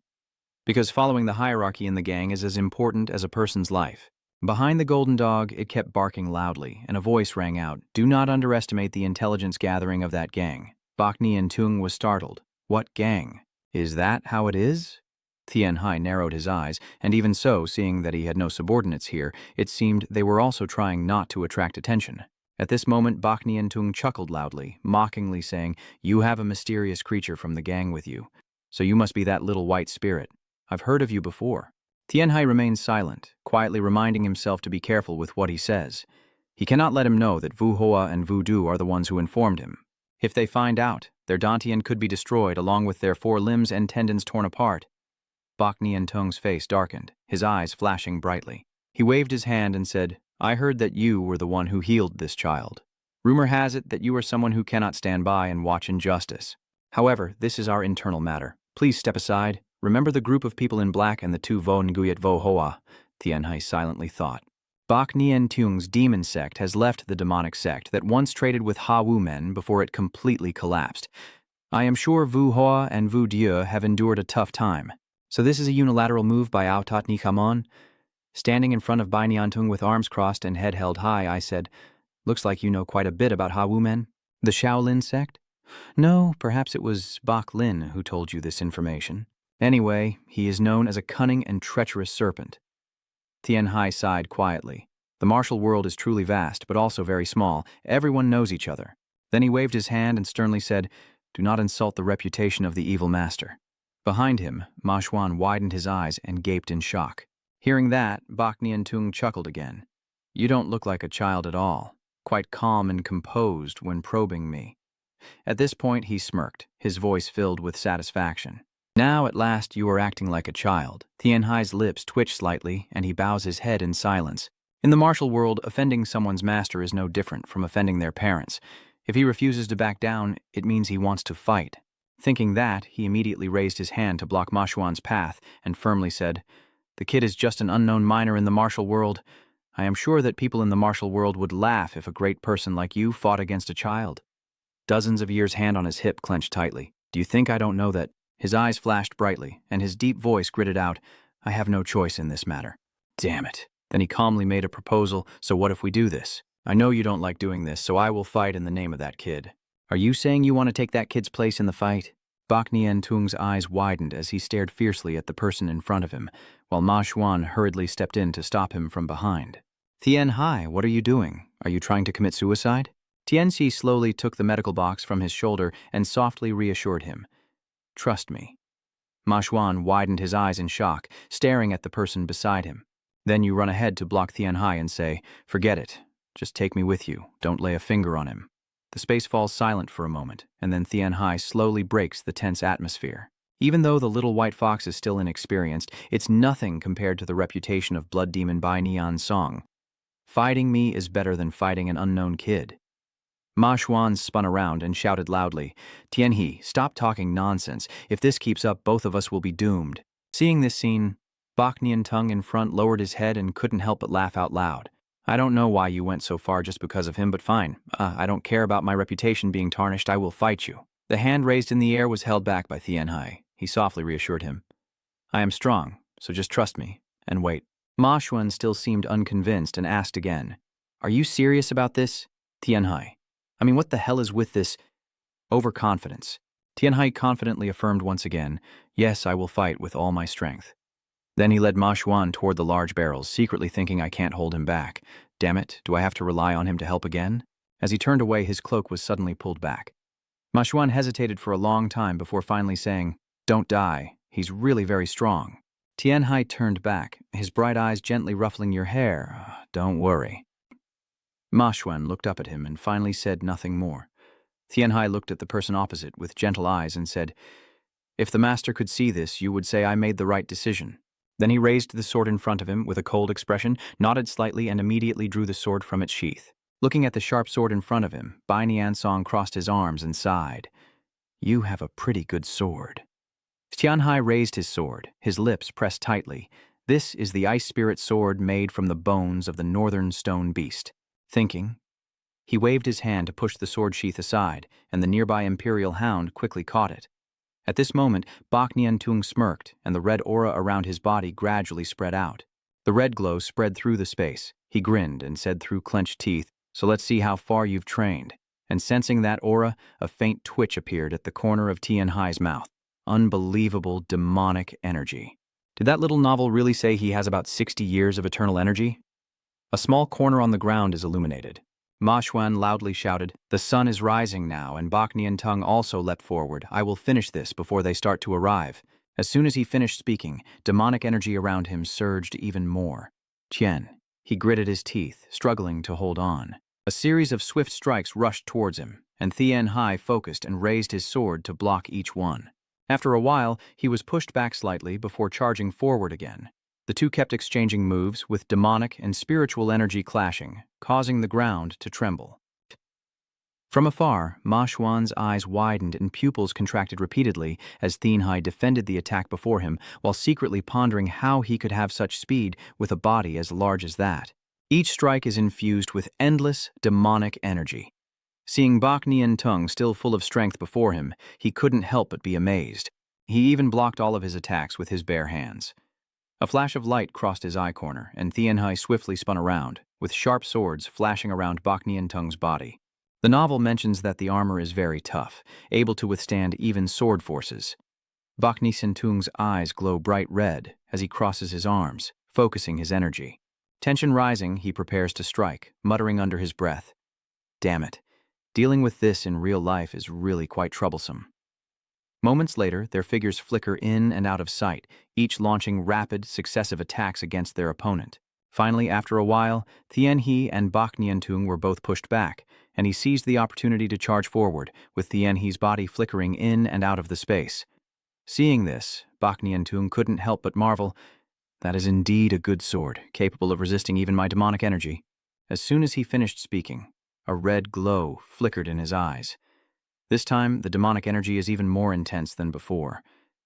Because following the hierarchy in the gang is as important as a person's life. Behind the golden dog, it kept barking loudly, and a voice rang out, "Do not underestimate the intelligence gathering of that gang." Bach Nien Tung was startled. "What gang? Is that how it is?" Tianhe narrowed his eyes, and even so, seeing that he had no subordinates here, it seemed they were also trying not to attract attention. At this moment, Bach Nien Tung chuckled loudly, mockingly saying, "You have a mysterious creature from the gang with you, so you must be that little white spirit. I've heard of you before." Tianhe remained silent, quietly reminding himself to be careful with what he says. He cannot let him know that Wu Hoa and Wu Du are the ones who informed him. If they find out, their dantian could be destroyed along with their 4 limbs and tendons torn apart. Bach Nien Tung's face darkened, his eyes flashing brightly. He waved his hand and said, "I heard that you were the one who healed this child. Rumor has it that you are someone who cannot stand by and watch injustice. However, this is our internal matter. Please step aside. Remember the group of people in black and the 2 Vo Nguyet Vo Hoa," Tianhe silently thought. Bach Nien Tung's demon sect has left the demonic sect that once traded with Ha Wu men before it completely collapsed. I am sure Wu Hoa and Wu Dieu have endured a tough time. So this is a unilateral move by Autat Nikamon? Standing in front of Bai Niantung with arms crossed and head held high, I said, "Looks like you know quite a bit about Ha Wu men. The Shaolin sect?" "No, perhaps it was Bach Lin who told you this information. Anyway, he is known as a cunning and treacherous serpent." Tianhe sighed quietly. The martial world is truly vast, but also very small. Everyone knows each other. Then he waved his hand and sternly said, "Do not insult the reputation of the evil master." Behind him, Ma Xuan widened his eyes and gaped in shock. Hearing that, Bach Nien Tung chuckled again. "You don't look like a child at all, quite calm and composed when probing me." At this point, he smirked, his voice filled with satisfaction. "Now, at last, you are acting like a child." Tianhe's lips twitched slightly, and he bows his head in silence. In the martial world, offending someone's master is no different from offending their parents. If he refuses to back down, it means he wants to fight. Thinking that, he immediately raised his hand to block Ma Xuan's path and firmly said, "The kid is just an unknown minor in the martial world. I am sure that people in the martial world would laugh if a great person like you fought against a child." Dozens of years' hand on his hip clenched tightly. "Do you think I don't know that?" His eyes flashed brightly, and his deep voice gritted out, "I have no choice in this matter." Damn it. Then he calmly made a proposal, "So what if we do this? I know you don't like doing this, so I will fight in the name of that kid." "Are you saying you want to take that kid's place in the fight?" Bach Nien Tung's eyes widened as he stared fiercely at the person in front of him, while Ma Xuan hurriedly stepped in to stop him from behind. "Tianhe, what are you doing? Are you trying to commit suicide?" Tianxi slowly took the medical box from his shoulder and softly reassured him. "Trust me." Ma Xuan widened his eyes in shock, staring at the person beside him. Then you run ahead to block Tianhe and say, "Forget it. Just take me with you. Don't lay a finger on him." The space falls silent for a moment, and then Tianhe slowly breaks the tense atmosphere. Even though the little white fox is still inexperienced, it's nothing compared to the reputation of Blood Demon Bai Nian Song. "Fighting me is better than fighting an unknown kid." Ma Xuan spun around and shouted loudly, "Tianhe, stop talking nonsense. If this keeps up, both of us will be doomed." Seeing this scene, Bok Nian-tung in front lowered his head and couldn't help but laugh out loud. I don't know why you went so far just because of him, but fine. I don't care about my reputation being tarnished. I will fight you. The hand raised in the air was held back by Tianhai. He softly reassured him. I am strong, so just trust me, and wait. Ma Xuan still seemed unconvinced and asked again. Are you serious about this? Tianhai. I mean, what the hell is with this overconfidence? Tianhai confidently affirmed once again, yes, I will fight with all my strength. Then he led Ma Xuan toward the large barrels, secretly thinking I can't hold him back. Damn it, do I have to rely on him to help again? As he turned away, his cloak was suddenly pulled back. Ma Xuan hesitated for a long time before finally saying, Don't die, he's really very strong. Tianhai turned back, his bright eyes gently ruffling your hair. Don't worry. Ma Xuan looked up at him and finally said nothing more. Tianhai looked at the person opposite with gentle eyes and said, If the master could see this, you would say I made the right decision. Then he raised the sword in front of him with a cold expression, nodded slightly, and immediately drew the sword from its sheath. Looking at the sharp sword in front of him, Bai Niansong crossed his arms and sighed. You have a pretty good sword. Tianhai raised his sword, his lips pressed tightly. This is the ice spirit sword made from the bones of the northern stone beast. Thinking, he waved his hand to push the sword sheath aside, and the nearby imperial hound quickly caught it. At this moment, Bok Nian-tung smirked, and the red aura around his body gradually spread out. The red glow spread through the space. He grinned and said through clenched teeth, So let's see how far you've trained. And sensing that aura, a faint twitch appeared at the corner of Tianhai's mouth. Unbelievable demonic energy. Did that little novel really say he has about 60 years of eternal energy? A small corner on the ground is illuminated. Ma Xuan loudly shouted, The sun is rising now, and Bok Nian-tung also leapt forward. I will finish this before they start to arrive. As soon as he finished speaking, demonic energy around him surged even more. Tien. He gritted his teeth, struggling to hold on. A series of swift strikes rushed towards him, and Tianhai focused and raised his sword to block each one. After a while, he was pushed back slightly before charging forward again. The two kept exchanging moves, with demonic and spiritual energy clashing, causing the ground to tremble. From afar, Ma Xuan's eyes widened and pupils contracted repeatedly as Tianhai defended the attack before him while secretly pondering how he could have such speed with a body as large as that. Each strike is infused with endless, demonic energy. Seeing Bok Nian-tung still full of strength before him, he couldn't help but be amazed. He even blocked all of his attacks with his bare hands. A flash of light crossed his eye corner, and Tianhai swiftly spun around, with sharp swords flashing around Bok Nian-tung's body. The novel mentions that the armor is very tough, able to withstand even sword forces. Bok Nian-tung's eyes glow bright red as he crosses his arms, focusing his energy. Tension rising, he prepares to strike, muttering under his breath, Damn it, dealing with this in real life is really quite troublesome. Moments later, their figures flicker in and out of sight, each launching rapid, successive attacks against their opponent. Finally, after a while, Tianhai and Bok Nian-tung were both pushed back, and he seized the opportunity to charge forward, with Tianhai's body flickering in and out of the space. Seeing this, Bok Nian-tung couldn't help but marvel, That is indeed a good sword, capable of resisting even my demonic energy. As soon as he finished speaking, a red glow flickered in his eyes. This time, the demonic energy is even more intense than before.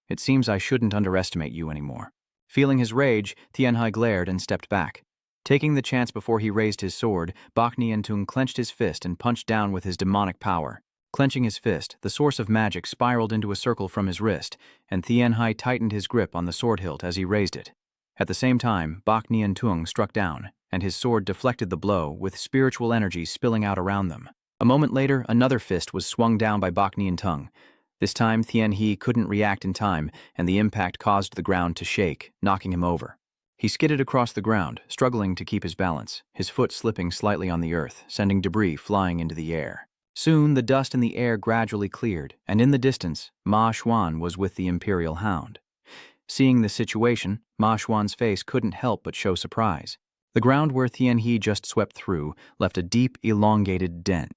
It seems I shouldn't underestimate you anymore. Feeling his rage, Tianhai glared and stepped back. Taking the chance before he raised his sword, Bok Nian-tung clenched his fist and punched down with his demonic power. Clenching his fist, the source of magic spiraled into a circle from his wrist, and Tianhai tightened his grip on the sword hilt as he raised it. At the same time, Bok Nian-tung struck down, and his sword deflected the blow, with spiritual energy spilling out around them. A moment later, another fist was swung down by Bok Nian-tung. This time, Tianhai couldn't react in time, and the impact caused the ground to shake, knocking him over. He skidded across the ground, struggling to keep his balance, his foot slipping slightly on the earth, sending debris flying into the air. Soon, the dust in the air gradually cleared, and in the distance, Ma Xuan was with the imperial hound. Seeing this situation, Ma Xuan's face couldn't help but show surprise. The ground where Tianhai just swept through left a deep, elongated dent.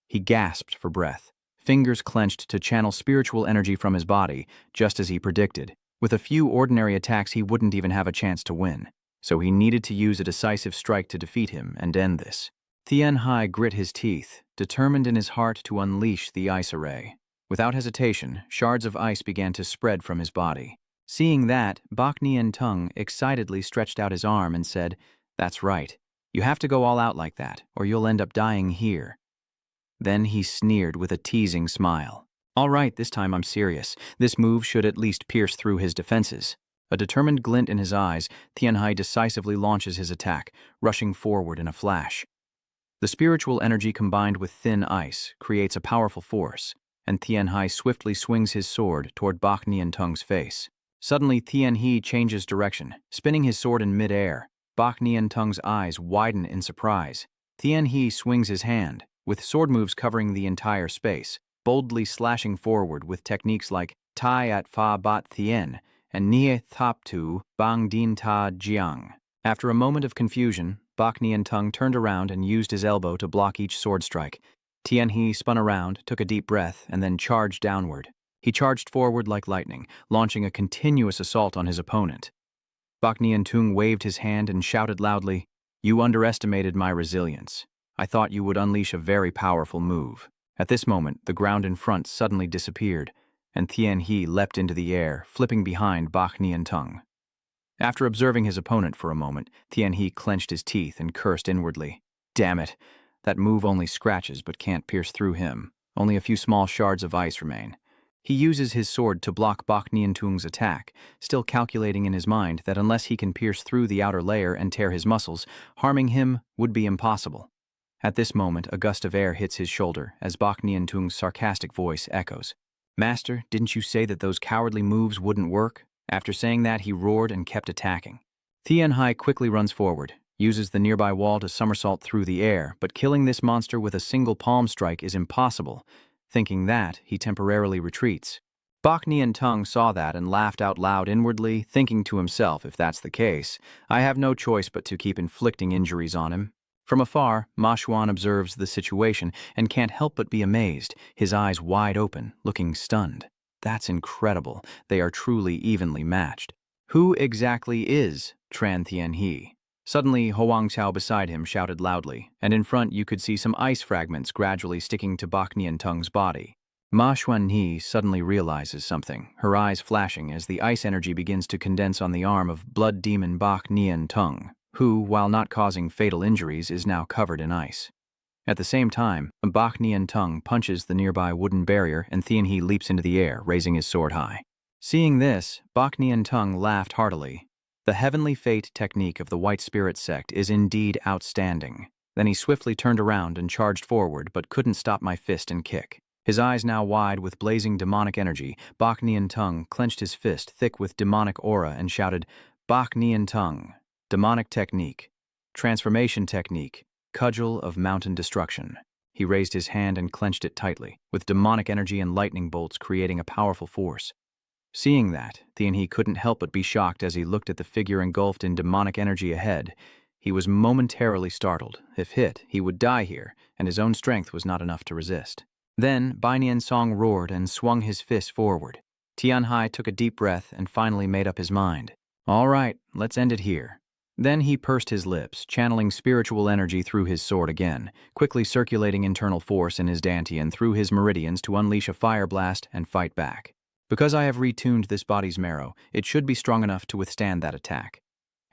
He gasped for breath, fingers clenched to channel spiritual energy from his body, just as he predicted. With a few ordinary attacks, he wouldn't even have a chance to win. So he needed to use a decisive strike to defeat him and end this. Tianhai grit his teeth, determined in his heart to unleash the ice array. Without hesitation, shards of ice began to spread from his body. Seeing that, Bak Nian Tung excitedly stretched out his arm and said, "That's right. You have to go all out like that, or you'll end up dying here." Then he sneered with a teasing smile. "All right, this time I'm serious. This move should at least pierce through his defenses." A determined glint in his eyes, Tianhai decisively launches his attack, rushing forward in a flash. The spiritual energy combined with thin ice creates a powerful force, and Tianhai swiftly swings his sword toward Bak Nian Tung's face. Suddenly, Tianhai changes direction, spinning his sword in mid-air. Bak Nian Tung's eyes widen in surprise. Tianhai swings his hand, with sword moves covering the entire space, boldly slashing forward with techniques like Tai at Fa Bat Thien and Nie Thap Tu Bang Din Ta Jiang. After a moment of confusion, Bak Nian Tung turned around and used his elbow to block each sword strike. Tianhai spun around, took a deep breath, and then charged downward. He charged forward like lightning, launching a continuous assault on his opponent. Bak Nian Tung waved his hand and shouted loudly, "You underestimated my resilience. I thought you would unleash a very powerful move." At this moment, the ground in front suddenly disappeared, and Tianhai leapt into the air, flipping behind Bak Nian Tung. After observing his opponent for a moment, Tianhai clenched his teeth and cursed inwardly. "Damn it, that move only scratches but can't pierce through him. Only a few small shards of ice remain." He uses his sword to block Bak Nian Tung's attack, still calculating in his mind that unless he can pierce through the outer layer and tear his muscles, harming him would be impossible. At this moment, a gust of air hits his shoulder as Bak Nian Tung's sarcastic voice echoes. "Master, didn't you say that those cowardly moves wouldn't work?" After saying that, he roared and kept attacking. Tianhai quickly runs forward, uses the nearby wall to somersault through the air, but killing this monster with a single palm strike is impossible. Thinking that, he temporarily retreats. Bak Nian Tung saw that and laughed out loud inwardly, thinking to himself, if that's the case, I have no choice but to keep inflicting injuries on him. From afar, Ma Xuan observes the situation and can't help but be amazed, his eyes wide open, looking stunned. That's incredible. They are truly evenly matched. Who exactly is Tran Tianhai? Suddenly, Hoang Xiao beside him shouted loudly, and in front you could see some ice fragments gradually sticking to Bak Nian Tung's body. Ma Xuanhe suddenly realizes something, her eyes flashing as the ice energy begins to condense on the arm of blood demon Bak Nian Tung, who, while not causing fatal injuries, is now covered in ice. At the same time, Bak Nian Tung punches the nearby wooden barrier and Tianhai leaps into the air, raising his sword high. Seeing this, Bak Nian Tung laughed heartily. The heavenly fate technique of the White Spirit sect is indeed outstanding. Then he swiftly turned around and charged forward, but couldn't stop my fist and kick. His eyes now wide with blazing demonic energy, Bak Nian Tung clenched his fist thick with demonic aura and shouted, "Bak Nian Tung, demonic technique, transformation technique, cudgel of mountain destruction." He raised his hand and clenched it tightly, with demonic energy and lightning bolts creating a powerful force. Seeing that, Tianhai couldn't help but be shocked as he looked at the figure engulfed in demonic energy ahead. He was momentarily startled. If hit, he would die here, and his own strength was not enough to resist. Then, Bai Nian Song roared and swung his fist forward. Tianhai took a deep breath and finally made up his mind. "All right, let's end it here." Then he pursed his lips, channeling spiritual energy through his sword again, quickly circulating internal force in his dantian through his meridians to unleash a fire blast and fight back. Because I have retuned this body's marrow, it should be strong enough to withstand that attack.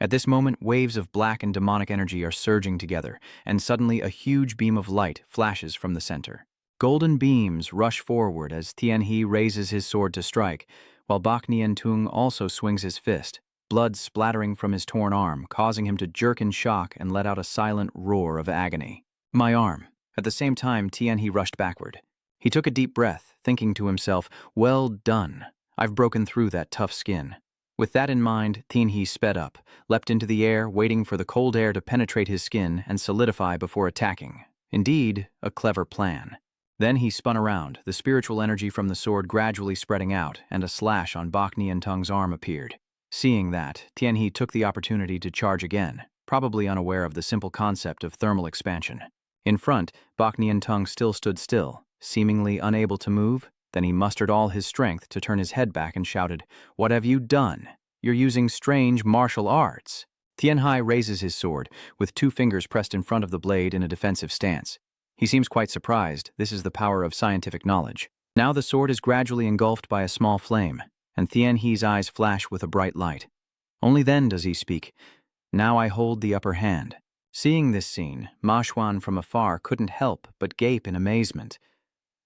At this moment, waves of black and demonic energy are surging together, and suddenly a huge beam of light flashes from the center. Golden beams rush forward as Tianhai raises his sword to strike, while Bak Nian Tung also swings his fist, blood splattering from his torn arm, causing him to jerk in shock and let out a silent roar of agony. "My arm." At the same time, Tianhai rushed backward. He took a deep breath, thinking to himself, "Well done. I've broken through that tough skin." With that in mind, Tianhai sped up, leapt into the air, waiting for the cold air to penetrate his skin and solidify before attacking. Indeed, a clever plan. Then he spun around, the spiritual energy from the sword gradually spreading out, and a slash on Bak Nian Tung's arm appeared. Seeing that, Tianhai took the opportunity to charge again, probably unaware of the simple concept of thermal expansion. In front, Bak Nian Tung still stood still, seemingly unable to move. Then he mustered all his strength to turn his head back and shouted, "What have you done? You're using strange martial arts." Tianhai raises his sword, with two fingers pressed in front of the blade in a defensive stance. He seems quite surprised. This is the power of scientific knowledge. Now the sword is gradually engulfed by a small flame, and Thien He's eyes flash with a bright light. Only then does he speak. Now I hold the upper hand. Seeing this scene, Ma Xuan from afar couldn't help but gape in amazement.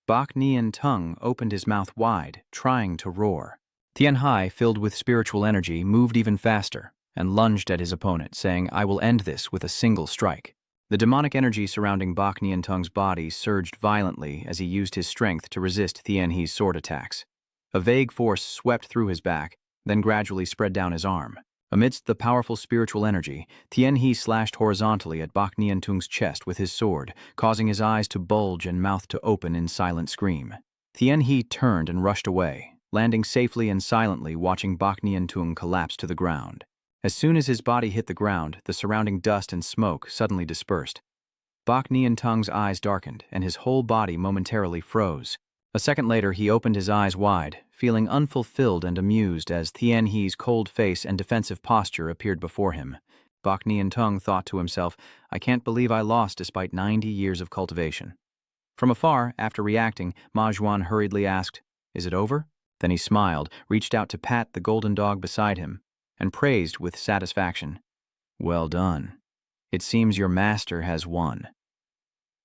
Bak Nian Tung opened his mouth wide, trying to roar. Tian Hai, filled with spiritual energy, moved even faster and lunged at his opponent, saying, "I will end this with a single strike." The demonic energy surrounding Bak Nian Tung's body surged violently as he used his strength to resist Tian He's sword attacks. A vague force swept through his back, then gradually spread down his arm. Amidst the powerful spiritual energy, Tian He slashed horizontally at Bak Nian Tung's chest with his sword, causing his eyes to bulge and mouth to open in silent scream. Tian He turned and rushed away, landing safely and silently, watching Bak Nian Tung collapse to the ground. As soon as his body hit the ground, the surrounding dust and smoke suddenly dispersed. Bak Nian Tung's eyes darkened, and his whole body momentarily froze. A second later, he opened his eyes wide, feeling unfulfilled and amused as Tian He's cold face and defensive posture appeared before him. Bak Nian Tung thought to himself, "I can't believe I lost despite 90 years of cultivation." From afar, after reacting, Ma Xuan hurriedly asked, "Is it over?" Then he smiled, reached out to pat the golden dog beside him, and praised with satisfaction, "Well done. It seems your master has won."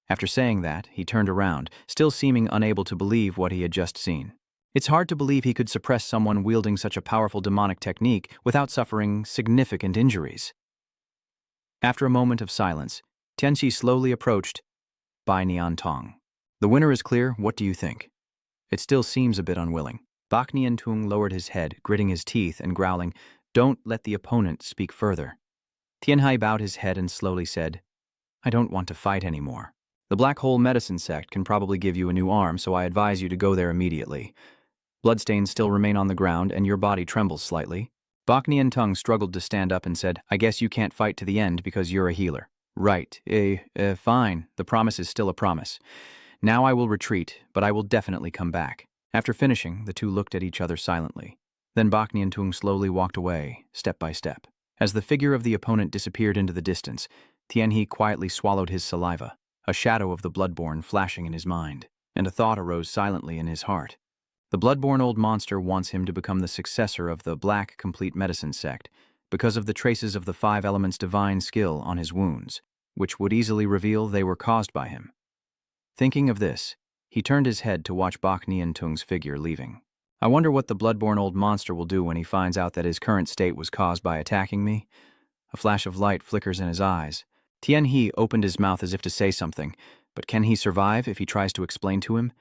After saying that, he turned around, still seeming unable to believe what he had just seen. It's hard to believe he could suppress someone wielding such a powerful demonic technique without suffering significant injuries. After a moment of silence, Tianxi slowly approached Bai Nian Tong. "The winner is clear. What do you think?" "It still seems a bit unwilling." Bak Nian Tung lowered his head, gritting his teeth and growling, "Don't let the opponent speak further." Tian Hai bowed his head and slowly said, "I don't want to fight anymore. The Black Hole Medicine Sect can probably give you a new arm, so I advise you to go there immediately. Bloodstains still remain on the ground, and your body trembles slightly." Bak Nian Tung struggled to stand up and said, "I guess you can't fight to the end because you're a healer." "Right. Fine. The promise is still a promise. Now I will retreat, but I will definitely come back." After finishing, the two looked at each other silently. Then Bak Nian Tung slowly walked away, step by step. As the figure of the opponent disappeared into the distance, Tian He quietly swallowed his saliva, a shadow of the Bloodborne flashing in his mind, and a thought arose silently in his heart. The Bloodborne old monster wants him to become the successor of the Black Complete Medicine Sect because of the traces of the 5 Elements divine skill on his wounds, which would easily reveal they were caused by him. Thinking of this, he turned his head to watch Bak Nian Tung's figure leaving. I wonder what the Bloodborne old monster will do when he finds out that his current state was caused by attacking me. A flash of light flickers in his eyes. Tian He opened his mouth as if to say something, but can he survive if he tries to explain to him?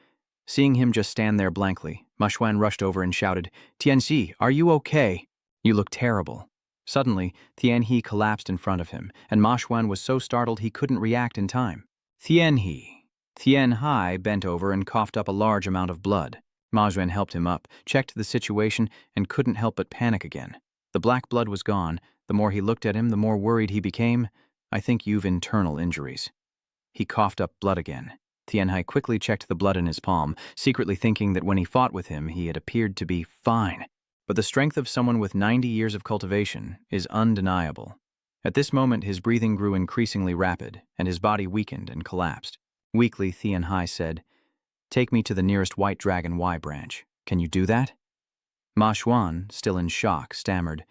Seeing him just stand there blankly, Ma Xuan rushed over and shouted, "Tianxi, are you okay? You look terrible." Suddenly, Tian He collapsed in front of him, and Ma Xuan was so startled he couldn't react in time. "Tian He." Tian Hai bent over and coughed up a large amount of blood. Ma Xuan helped him up, checked the situation, and couldn't help but panic again. The black blood was gone. The more he looked at him, the more worried he became. "I think you've internal injuries." He coughed up blood again. Tian Hai quickly checked the blood in his palm, secretly thinking that when he fought with him, he had appeared to be fine. But the strength of someone with 90 years of cultivation is undeniable. At this moment, his breathing grew increasingly rapid, and his body weakened and collapsed. Weakly, Tian Hai said, "Take me to the nearest White Dragon Y branch. Can you do that?" Ma Xuan, still in shock, stammered,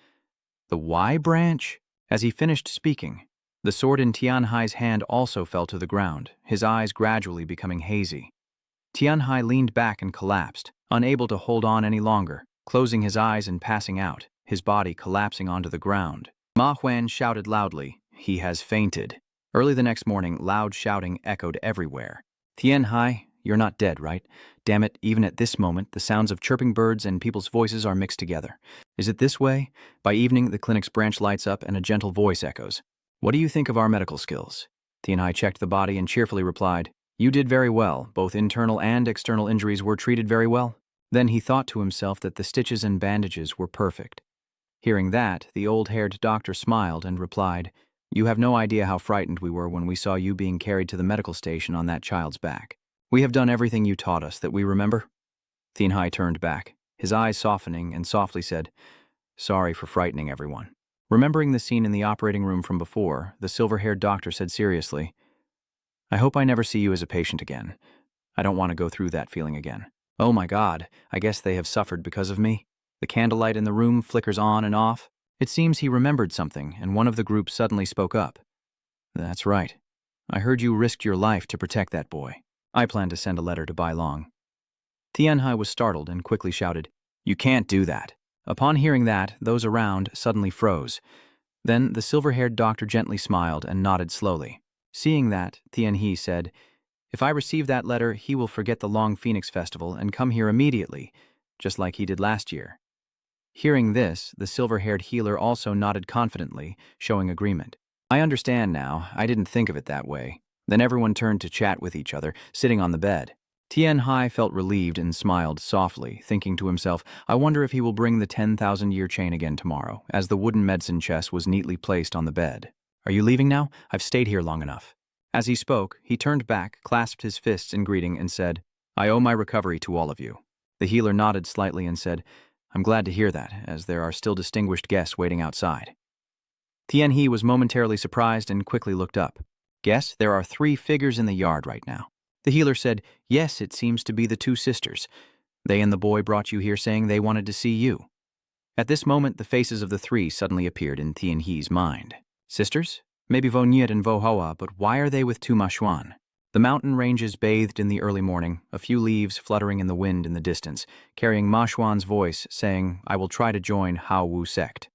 "The Y branch?" As he finished speaking, the sword in Tian Hai's hand also fell to the ground, his eyes gradually becoming hazy. Tian Hai leaned back and collapsed, unable to hold on any longer, closing his eyes and passing out, his body collapsing onto the ground. Ma Huan shouted loudly, "He has fainted." Early the next morning, loud shouting echoed everywhere. "Tian Hai, you're not dead, right? Damn it, even at this moment, the sounds of chirping birds and people's voices are mixed together. Is it this way?" By evening, the clinic's branch lights up and a gentle voice echoes. "What do you think of our medical skills?" Tian Hai checked the body and cheerfully replied, "You did very well. Both internal and external injuries were treated very well." Then he thought to himself that the stitches and bandages were perfect. Hearing that, the old-haired doctor smiled and replied, "You have no idea how frightened we were when we saw you being carried to the medical station on that child's back. We have done everything you taught us that we remember." Tian Hai turned back, his eyes softening, and softly said, "Sorry for frightening everyone." Remembering the scene in the operating room from before, the silver-haired doctor said seriously, "I hope I never see you as a patient again. I don't want to go through that feeling again." "Oh my God, I guess they have suffered because of me." The candlelight in the room flickers on and off. It seems he remembered something, and one of the group suddenly spoke up. That's right. I heard you risked your life to protect that boy. I plan to send a letter to Bai Long. Tianhai was startled and quickly shouted, You can't do that. Upon hearing that, those around suddenly froze. Then the silver-haired doctor gently smiled and nodded slowly. Seeing that, Tianhai said, If I receive that letter, he will forget the Long Phoenix Festival and come here immediately, just like he did last year. Hearing this, the silver-haired healer also nodded confidently, showing agreement. I understand now. I didn't think of it that way. Then everyone turned to chat with each other, sitting on the bed. Tianhai felt relieved and smiled softly, thinking to himself, I wonder if he will bring the 10,000-year chain again tomorrow, as the wooden medicine chest was neatly placed on the bed. Are you leaving now? I've stayed here long enough. As he spoke, he turned back, clasped his fists in greeting, and said, I owe my recovery to all of you. The healer nodded slightly and said, I'm glad to hear that, as there are still distinguished guests waiting outside. Tianhai was momentarily surprised and quickly looked up. Guess there are 3 figures in the yard right now. The healer said, Yes, it seems to be the 2 sisters. They and the boy brought you here saying they wanted to see you. At this moment, the faces of the 3 suddenly appeared in Tianhai's mind. Sisters? Maybe Vo Niet and Vo Hoa, but why are they with Tu Ma Xuan? The mountain ranges bathed in the early morning, a few leaves fluttering in the wind in the distance, carrying Ma Xuan's voice saying, I will try to join Hao Wu sect.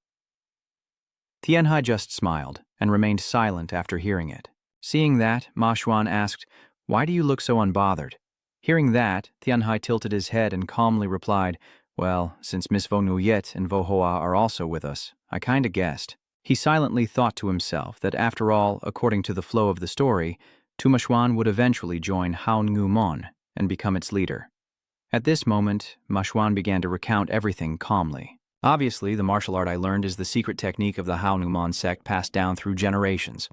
Tianhai just smiled and remained silent after hearing it. Seeing that, Ma Xuan asked, Why do you look so unbothered? Hearing that, Tianhai tilted his head and calmly replied, Well, since Miss Vo Nuyet and Vo Hoa are also with us, I kinda guessed. He silently thought to himself that after all, according to the flow of the story, Tu Ma Xuan would eventually join Hao Ngu Mon and become its leader. At this moment, Ma Xuan began to recount everything calmly. Obviously, the martial art I learned is the secret technique of the Hao Ngu Mon sect passed down through generations.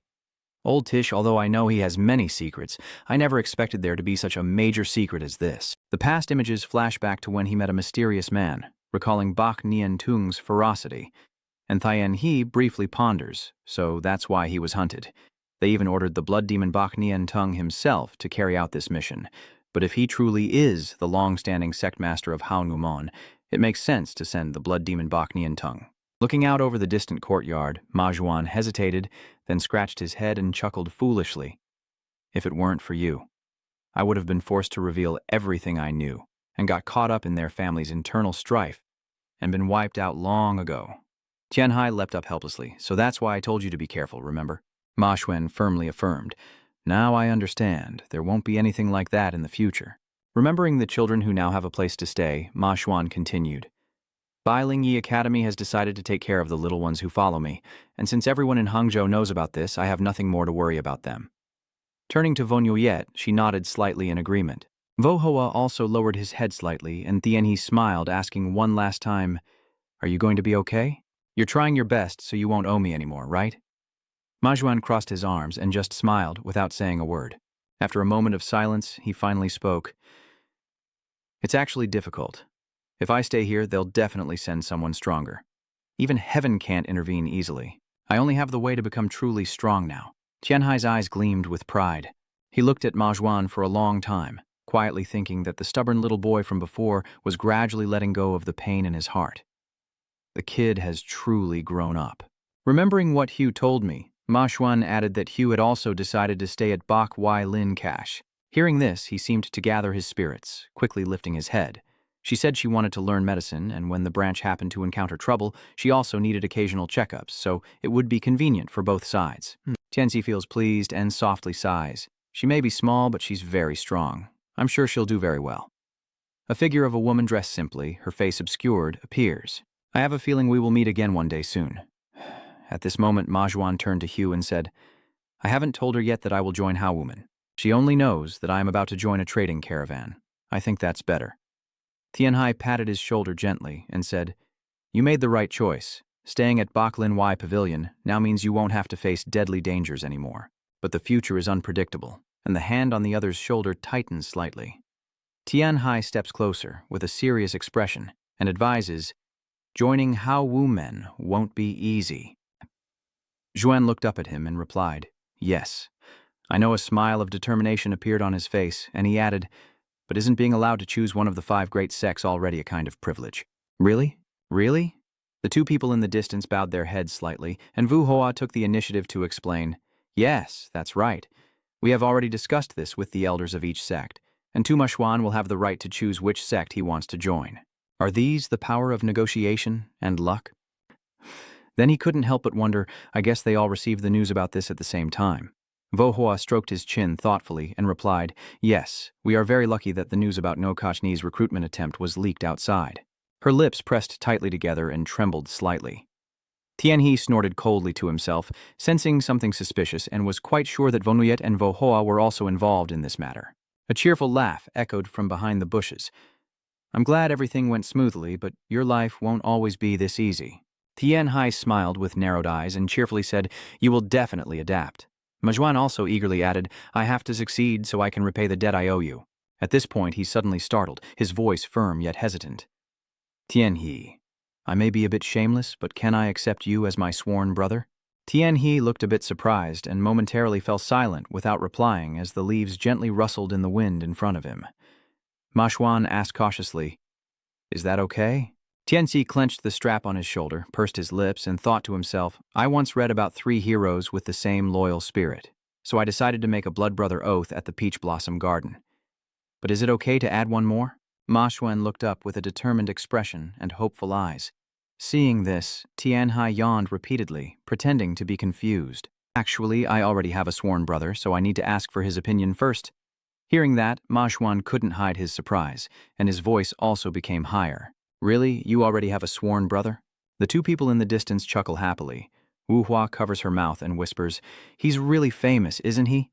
Old Tish, although I know he has many secrets, I never expected there to be such a major secret as this. The past images flash back to when he met a mysterious man, recalling Bak Nian Tung's ferocity, and Tianhai briefly ponders, so that's why he was hunted. They even ordered the blood demon Bak Nian Tung himself to carry out this mission, but if he truly is the long-standing sect master of Hao Ngu Mon, it makes sense to send the blood demon Bak Nian Tung. Looking out over the distant courtyard, Ma Xuan hesitated, then scratched his head and chuckled foolishly. If it weren't for you, I would have been forced to reveal everything I knew, and got caught up in their family's internal strife, and been wiped out long ago. Tianhai leapt up helplessly, so that's why I told you to be careful, remember? Ma Xuan firmly affirmed. Now I understand. There won't be anything like that in the future. Remembering the children who now have a place to stay, Ma Xuan continued. Bai Lingyi Academy has decided to take care of the little ones who follow me, and since everyone in Hangzhou knows about this, I have nothing more to worry about them. Turning to Vo Nuyet, she nodded slightly in agreement. Vo Hoa also lowered his head slightly, and Tianhai smiled, asking one last time, Are you going to be okay? You're trying your best, so you won't owe me anymore, right? Ma Xuan crossed his arms and just smiled without saying a word. After a moment of silence, he finally spoke. It's actually difficult. If I stay here, they'll definitely send someone stronger. Even heaven can't intervene easily. I only have the way to become truly strong now. Tianhai's eyes gleamed with pride. He looked at Ma Xuan for a long time, quietly thinking that the stubborn little boy from before was gradually letting go of the pain in his heart. The kid has truly grown up. Remembering what Hugh told me, Ma Xuan added that Hugh had also decided to stay at Bak Wai Lin Cache. Hearing this, he seemed to gather his spirits, quickly lifting his head. She said she wanted to learn medicine, and when the branch happened to encounter trouble, she also needed occasional checkups, so it would be convenient for both sides. Tianxi feels pleased and softly sighs. She may be small, but she's very strong. I'm sure she'll do very well. A figure of a woman dressed simply, her face obscured, appears. I have a feeling we will meet again one day soon. At this moment, Ma Xuan turned to Hugh and said, I haven't told her yet that I will join Hao Woman. She only knows that I am about to join a trading caravan. I think that's better. Tianhai patted his shoulder gently and said, You made the right choice. Staying at Bak Lin Wai Pavilion now means you won't have to face deadly dangers anymore. But the future is unpredictable, and the hand on the other's shoulder tightens slightly. Tianhai steps closer with a serious expression and advises, Joining Hao Wu men won't be easy. Xuan looked up at him and replied, Yes. I know a smile of determination appeared on his face, and he added, But isn't being allowed to choose one of the 5 great sects already a kind of privilege? Really? Really? The two people in the distance bowed their heads slightly, and Vu Hoa took the initiative to explain, "Yes, that's right. We have already discussed this with the elders of each sect, and Tuma Xuan will have the right to choose which sect he wants to join. Are these the power of negotiation and luck?" Then he couldn't help but wonder, I guess they all received the news about this at the same time. Vo Hoa stroked his chin thoughtfully and replied, "Yes, we are very lucky that the news about No Kachni's recruitment attempt was leaked outside." Her lips pressed tightly together and trembled slightly. Tianhe snorted coldly to himself, sensing something suspicious, and was quite sure that Vonuyet and Vo Hoa were also involved in this matter. A cheerful laugh echoed from behind the bushes. "I'm glad everything went smoothly, but your life won't always be this easy." Tianhe smiled with narrowed eyes and cheerfully said, "You will definitely adapt." Majuan also eagerly added, "I have to succeed so I can repay the debt I owe you." At this point, he suddenly startled, his voice firm yet hesitant. "Tianhe, I may be a bit shameless, but can I accept you as my sworn brother?" Tianhe looked a bit surprised and momentarily fell silent without replying as the leaves gently rustled in the wind in front of him. Ma Xuan asked cautiously, "Is that okay?" Tianxi clenched the strap on his shoulder, pursed his lips, and thought to himself, "I once read about 3 heroes with the same loyal spirit, so I decided to make a blood brother oath at the Peach Blossom Garden. But is it okay to add one more?" Ma Xuan looked up with a determined expression and hopeful eyes. Seeing this, Tianhe yawned repeatedly, pretending to be confused. "Actually, I already have a sworn brother, so I need to ask for his opinion first." Hearing that, Ma Xuan couldn't hide his surprise, and his voice also became higher. "Really? You already have a sworn brother?" The two people in the distance chuckle happily. Wu Hua covers her mouth and whispers, "He's really famous, isn't he?"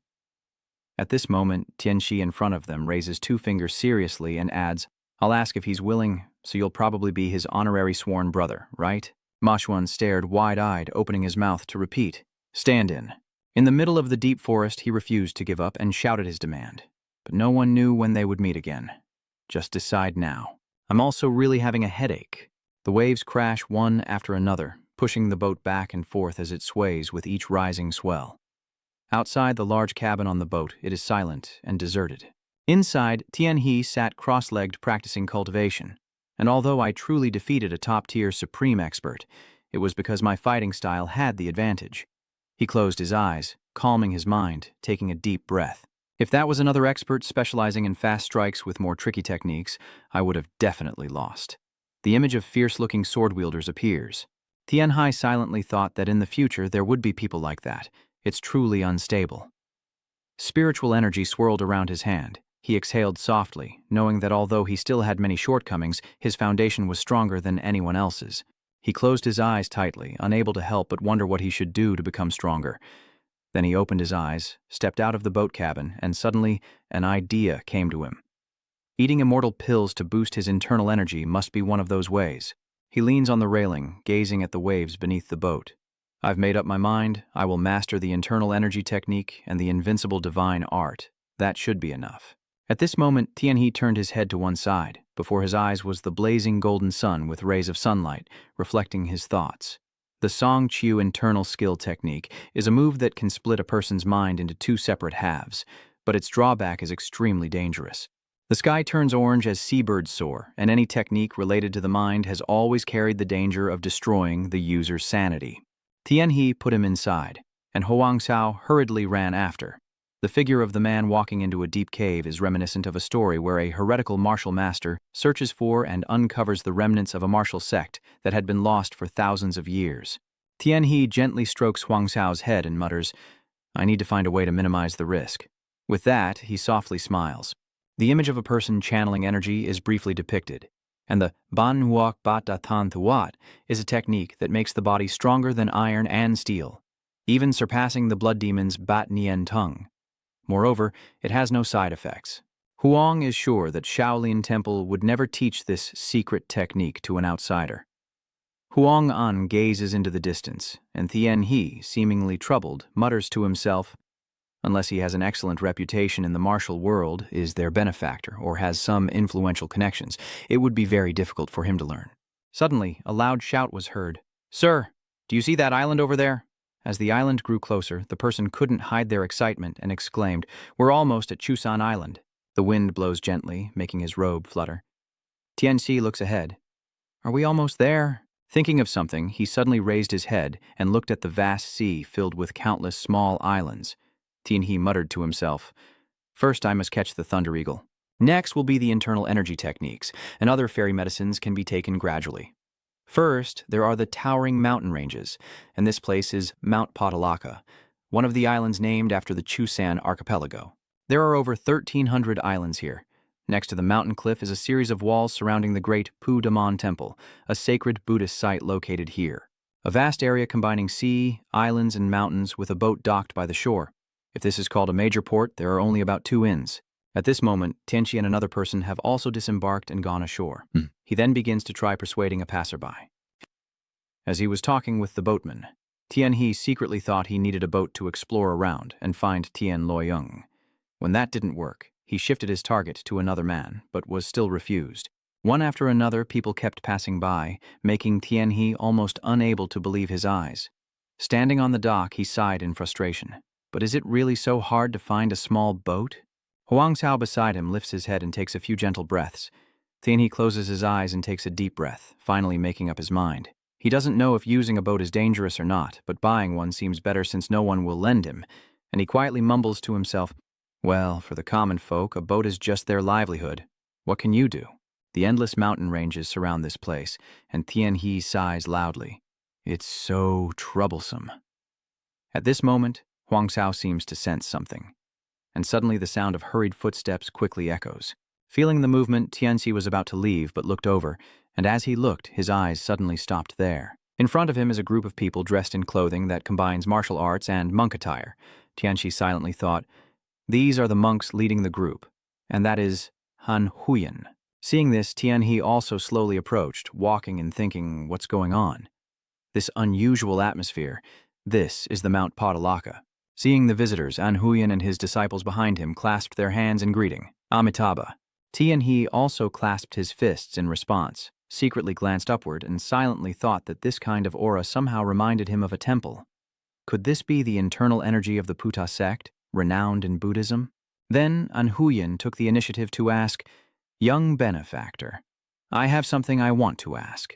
At this moment, Tianxi in front of them raises 2 fingers seriously and adds, "I'll ask if he's willing, so you'll probably be his honorary sworn brother, right?" Ma Xuan stared wide-eyed, opening his mouth to repeat, "Stand in." In the middle of the deep forest, he refused to give up and shouted his demand. But no one knew when they would meet again. "Just decide now." "I'm also really having a headache." The waves crash one after another, pushing the boat back and forth as it sways with each rising swell. Outside the large cabin on the boat, it is silent and deserted. Inside, Tianhe sat cross-legged practicing cultivation, and although I truly defeated a top-tier supreme expert, it was because my fighting style had the advantage. He closed his eyes, calming his mind, taking a deep breath. If that was another expert specializing in fast strikes with more tricky techniques, I would have definitely lost. The image of fierce-looking sword-wielders appears. Tianhe silently thought that in the future there would be people like that. It's truly unstable. Spiritual energy swirled around his hand. He exhaled softly, knowing that although he still had many shortcomings, his foundation was stronger than anyone else's. He closed his eyes tightly, unable to help but wonder what he should do to become stronger. Then he opened his eyes, stepped out of the boat cabin, and suddenly an idea came to him. Eating immortal pills to boost his internal energy must be one of those ways. He leans on the railing, gazing at the waves beneath the boat. "I've made up my mind. I will master the internal energy technique and the invincible divine art. That should be enough." At this moment, Tianhe turned his head to one side. Before his eyes was the blazing golden sun with rays of sunlight, reflecting his thoughts. The Song Qiu internal skill technique is a move that can split a person's mind into 2 separate halves, but its drawback is extremely dangerous. The sky turns orange as seabirds soar, and any technique related to the mind has always carried the danger of destroying the user's sanity. Tianhe put him inside, and Huang Xiao hurriedly ran after. The figure of the man walking into a deep cave is reminiscent of a story where a heretical martial master searches for and uncovers the remnants of a martial sect that had been lost for thousands of years. Tianhe gently strokes Huang Xiao's head and mutters, "I need to find a way to minimize the risk." With that, he softly smiles. The image of a person channeling energy is briefly depicted, and the Ban Huok Bat Da Tan Thuat is a technique that makes the body stronger than iron and steel, even surpassing the blood demon's Bat Nien Tung. Moreover, it has no side effects. Huang is sure that Shaolin Temple would never teach this secret technique to an outsider. Huang An gazes into the distance, and Tianhe, seemingly troubled, mutters to himself, "Unless he has an excellent reputation in the martial world, is their benefactor, or has some influential connections, it would be very difficult for him to learn." Suddenly, a loud shout was heard. "Sir, do you see that island over there?" As the island grew closer, the person couldn't hide their excitement and exclaimed, "We're almost at Chusan Island." The wind blows gently, making his robe flutter. Tianxi looks ahead. Are we almost there? Thinking of something, he suddenly raised his head and looked at the vast sea filled with countless small islands. Tianhe muttered to himself, "First I must catch the Thunder Eagle. Next will be the internal energy techniques, and other fairy medicines can be taken gradually. First, there are the towering mountain ranges, and this place is Mount Potalaka, one of the islands named after the Chusan archipelago. There are over 1,300 islands here. Next to the mountain cliff is a series of walls surrounding the great Pu Daman Temple, a sacred Buddhist site located here. A vast area combining sea, islands, and mountains with a boat docked by the shore. If this is called a major port, there are only about 2 inns. At this moment, Tianxi and another person have also disembarked and gone ashore. He then begins to try persuading a passerby. As he was talking with the boatman, Tianhe secretly thought he needed a boat to explore around and find Tian Luoyang. When that didn't work, he shifted his target to another man, but was still refused. One after another, people kept passing by, making Tianhe almost unable to believe his eyes. Standing on the dock, he sighed in frustration. But is it really so hard to find a small boat? Huang Cao beside him lifts his head and takes a few gentle breaths. Tianhe closes his eyes and takes a deep breath, finally making up his mind. He doesn't know if using a boat is dangerous or not, but buying one seems better since no one will lend him, and he quietly mumbles to himself, "Well, for the common folk, a boat is just their livelihood. What can you do?" The endless mountain ranges surround this place, and Tianhe sighs loudly. It's so troublesome. At this moment, Huang Cao seems to sense something, and suddenly the sound of hurried footsteps quickly echoes. Feeling the movement, Tianxi was about to leave but looked over, and as he looked, his eyes suddenly stopped there. In front of him is a group of people dressed in clothing that combines martial arts and monk attire. Tianxi silently thought, "These are the monks leading the group, and that is Han Huyan." Seeing this, Tianhe also slowly approached, walking and thinking, what's going on? This unusual atmosphere, this is the Mount Potalaka. Seeing the visitors, An Huyan and his disciples behind him clasped their hands in greeting. Amitabha. Tianhe also clasped his fists in response, secretly glanced upward, and silently thought that this kind of aura somehow reminded him of a temple. Could this be the internal energy of the Puta sect, renowned in Buddhism? Then An Huyan took the initiative to ask, "Young benefactor, I have something I want to ask."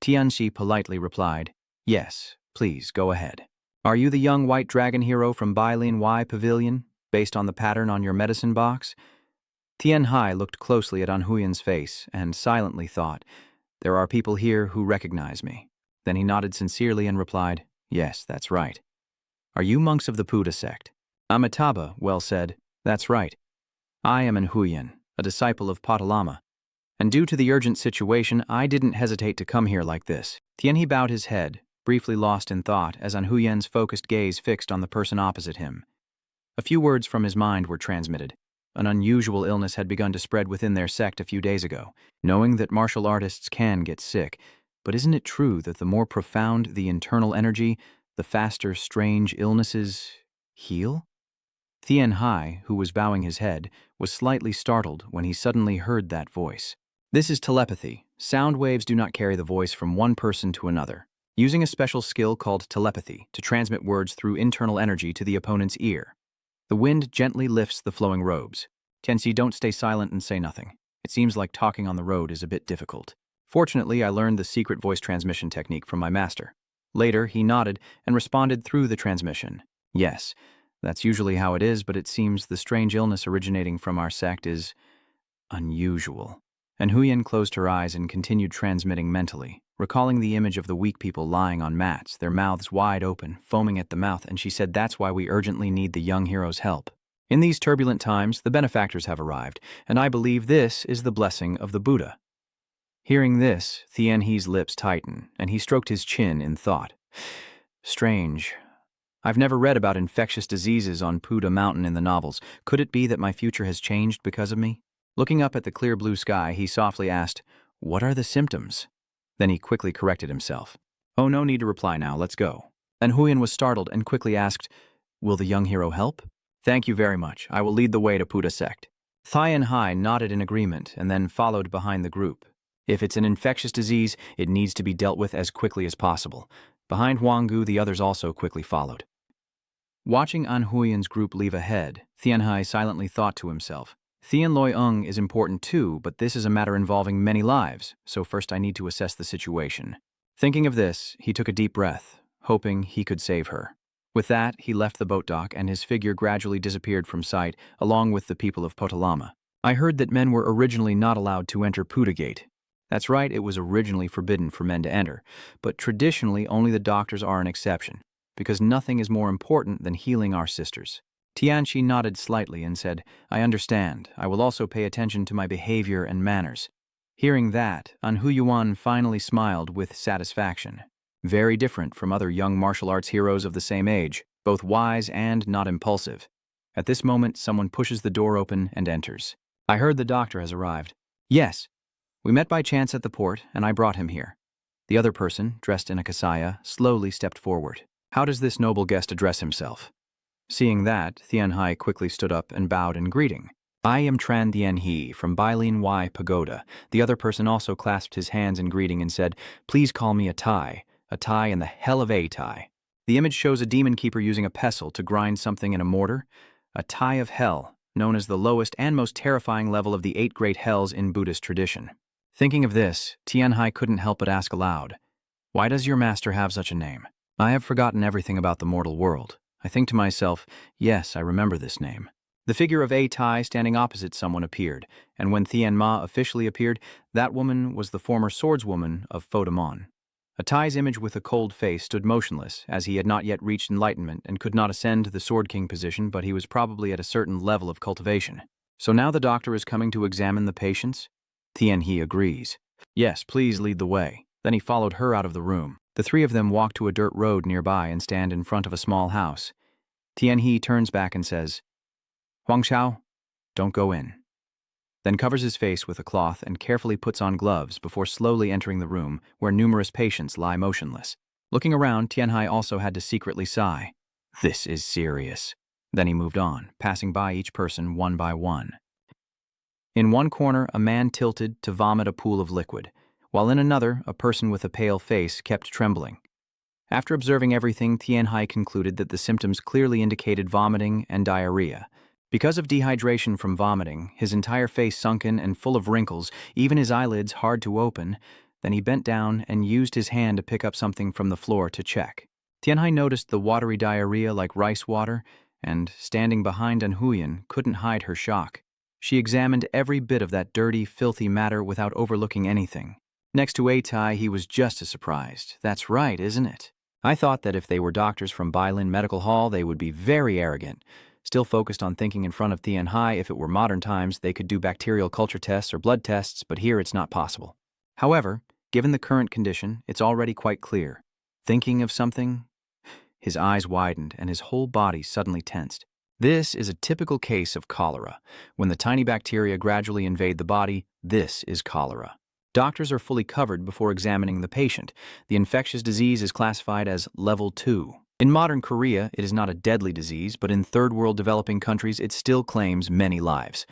Tianxi politely replied, "Yes, please go ahead. Are you the young white dragon hero from Bailin Y Pavilion, based on the pattern on your medicine box?" Tianhe looked closely at An Huyan's face and silently thought, "There are people here who recognize me." Then he nodded sincerely and replied, "Yes, that's right." "Are you monks of the Buddha sect?" Amitabha well said, "That's right. I am An Huyan, a disciple of Patalama, and due to the urgent situation, I didn't hesitate to come here like this." Tianhe bowed his head, briefly lost in thought as An Huyan's focused gaze fixed on the person opposite him. A few words from his mind were transmitted. An unusual illness had begun to spread within their sect a few days ago. Knowing that martial artists can get sick, but isn't it true that the more profound the internal energy, the faster strange illnesses heal? Tianhe, who was bowing his head, was slightly startled when he suddenly heard that voice. This is telepathy. Sound waves do not carry the voice from one person to another. Using a special skill called telepathy to transmit words through internal energy to the opponent's ear. The wind gently lifts the flowing robes. Tianxi, don't stay silent and say nothing. It seems like talking on the road is a bit difficult. Fortunately, I learned the secret voice transmission technique from my master. Later, he nodded and responded through the transmission. Yes, that's usually how it is, but it seems the strange illness originating from our sect is unusual. And Huyan closed her eyes and continued transmitting mentally, recalling the image of the weak people lying on mats, their mouths wide open, foaming at the mouth, and she said, "That's why we urgently need the young hero's help." In these turbulent times, the benefactors have arrived, and I believe this is the blessing of the Buddha. Hearing this, Tianhe's lips tightened, and he stroked his chin in thought. Strange. I've never read about infectious diseases on Buddha Mountain in the novels. Could it be that my future has changed because of me? Looking up at the clear blue sky, he softly asked, "What are the symptoms?" Then he quickly corrected himself. "Oh, no need to reply now, let's go." And Huyan was startled and quickly asked, "Will the young hero help?" "Thank you very much. I will lead the way to Buddha sect." Tianhe nodded in agreement and then followed behind the group. If it's an infectious disease, it needs to be dealt with as quickly as possible. Behind Huanggu, the others also quickly followed. Watching An Huyan's group leave ahead, Tianhe silently thought to himself, Thien Loi Ung is important too, but this is a matter involving many lives, so first I need to assess the situation. Thinking of this, he took a deep breath, hoping he could save her. With that, he left the boat dock and his figure gradually disappeared from sight, along with the people of Potalama. I heard that men were originally not allowed to enter Puda Gate. That's right, it was originally forbidden for men to enter, but traditionally only the doctors are an exception, because nothing is more important than healing our sisters. Tianchi nodded slightly and said, I understand. I will also pay attention to my behavior and manners. Hearing that, An Huyuan finally smiled with satisfaction. Very different from other young martial arts heroes of the same age, both wise and not impulsive. At this moment, someone pushes the door open and enters. I heard the doctor has arrived. Yes. We met by chance at the port, and I brought him here. The other person, dressed in a kasaya, slowly stepped forward. How does this noble guest address himself? Seeing that, Tianhai quickly stood up and bowed in greeting. I am Tran Tianhe from Bailin Y Pagoda. The other person also clasped his hands in greeting and said, Please call me a Tai and the hell of a Tai. The image shows a demon keeper using a pestle to grind something in a mortar. A Tai of hell, known as the lowest and most terrifying level of the 8 great hells in Buddhist tradition. Thinking of this, Tianhai couldn't help but ask aloud, Why does your master have such a name? I have forgotten everything about the mortal world. I think to myself, yes, I remember this name. The figure of a Tai standing opposite someone appeared, and when Thien Ma officially appeared, that woman was the former swordswoman of Fodamon. A Tai's image with a cold face stood motionless, as he had not yet reached enlightenment and could not ascend to the Sword King position, but he was probably at a certain level of cultivation. So now the doctor is coming to examine the patients? Thien He agrees. Yes, please lead the way. Then he followed her out of the room. The three of them walk to a dirt road nearby and stand in front of a small house. Thien He turns back and says, Huang Xiao, don't go in. Then covers his face with a cloth and carefully puts on gloves before slowly entering the room where numerous patients lie motionless. Looking around, Tianhai also had to secretly sigh. This is serious. Then he moved on, passing by each person one by one. In one corner, a man tilted to vomit a pool of liquid, while in another, a person with a pale face kept trembling. After observing everything, Tianhai concluded that the symptoms clearly indicated vomiting and diarrhea. Because of dehydration from vomiting, his entire face sunken and full of wrinkles, even his eyelids hard to open. Then he bent down and used his hand to pick up something from the floor to check. Tianhai noticed the watery diarrhea like rice water, and, standing behind An Huyan, couldn't hide her shock. She examined every bit of that dirty, filthy matter without overlooking anything. Next to Atai, he was just as surprised. That's right, isn't it? I thought that if they were doctors from Bailin Medical Hall, they would be very arrogant, still focused on thinking in front of Tianhai. If it were modern times, they could do bacterial culture tests or blood tests, but here it's not possible. However, given the current condition, it's already quite clear. Thinking of something? His eyes widened and his whole body suddenly tensed. This is a typical case of cholera. When the tiny bacteria gradually invade the body, this is cholera. Doctors are fully covered before examining the patient. The infectious disease is classified as level 2. In modern Korea, it is not a deadly disease, but in third-world developing countries, it still claims many lives.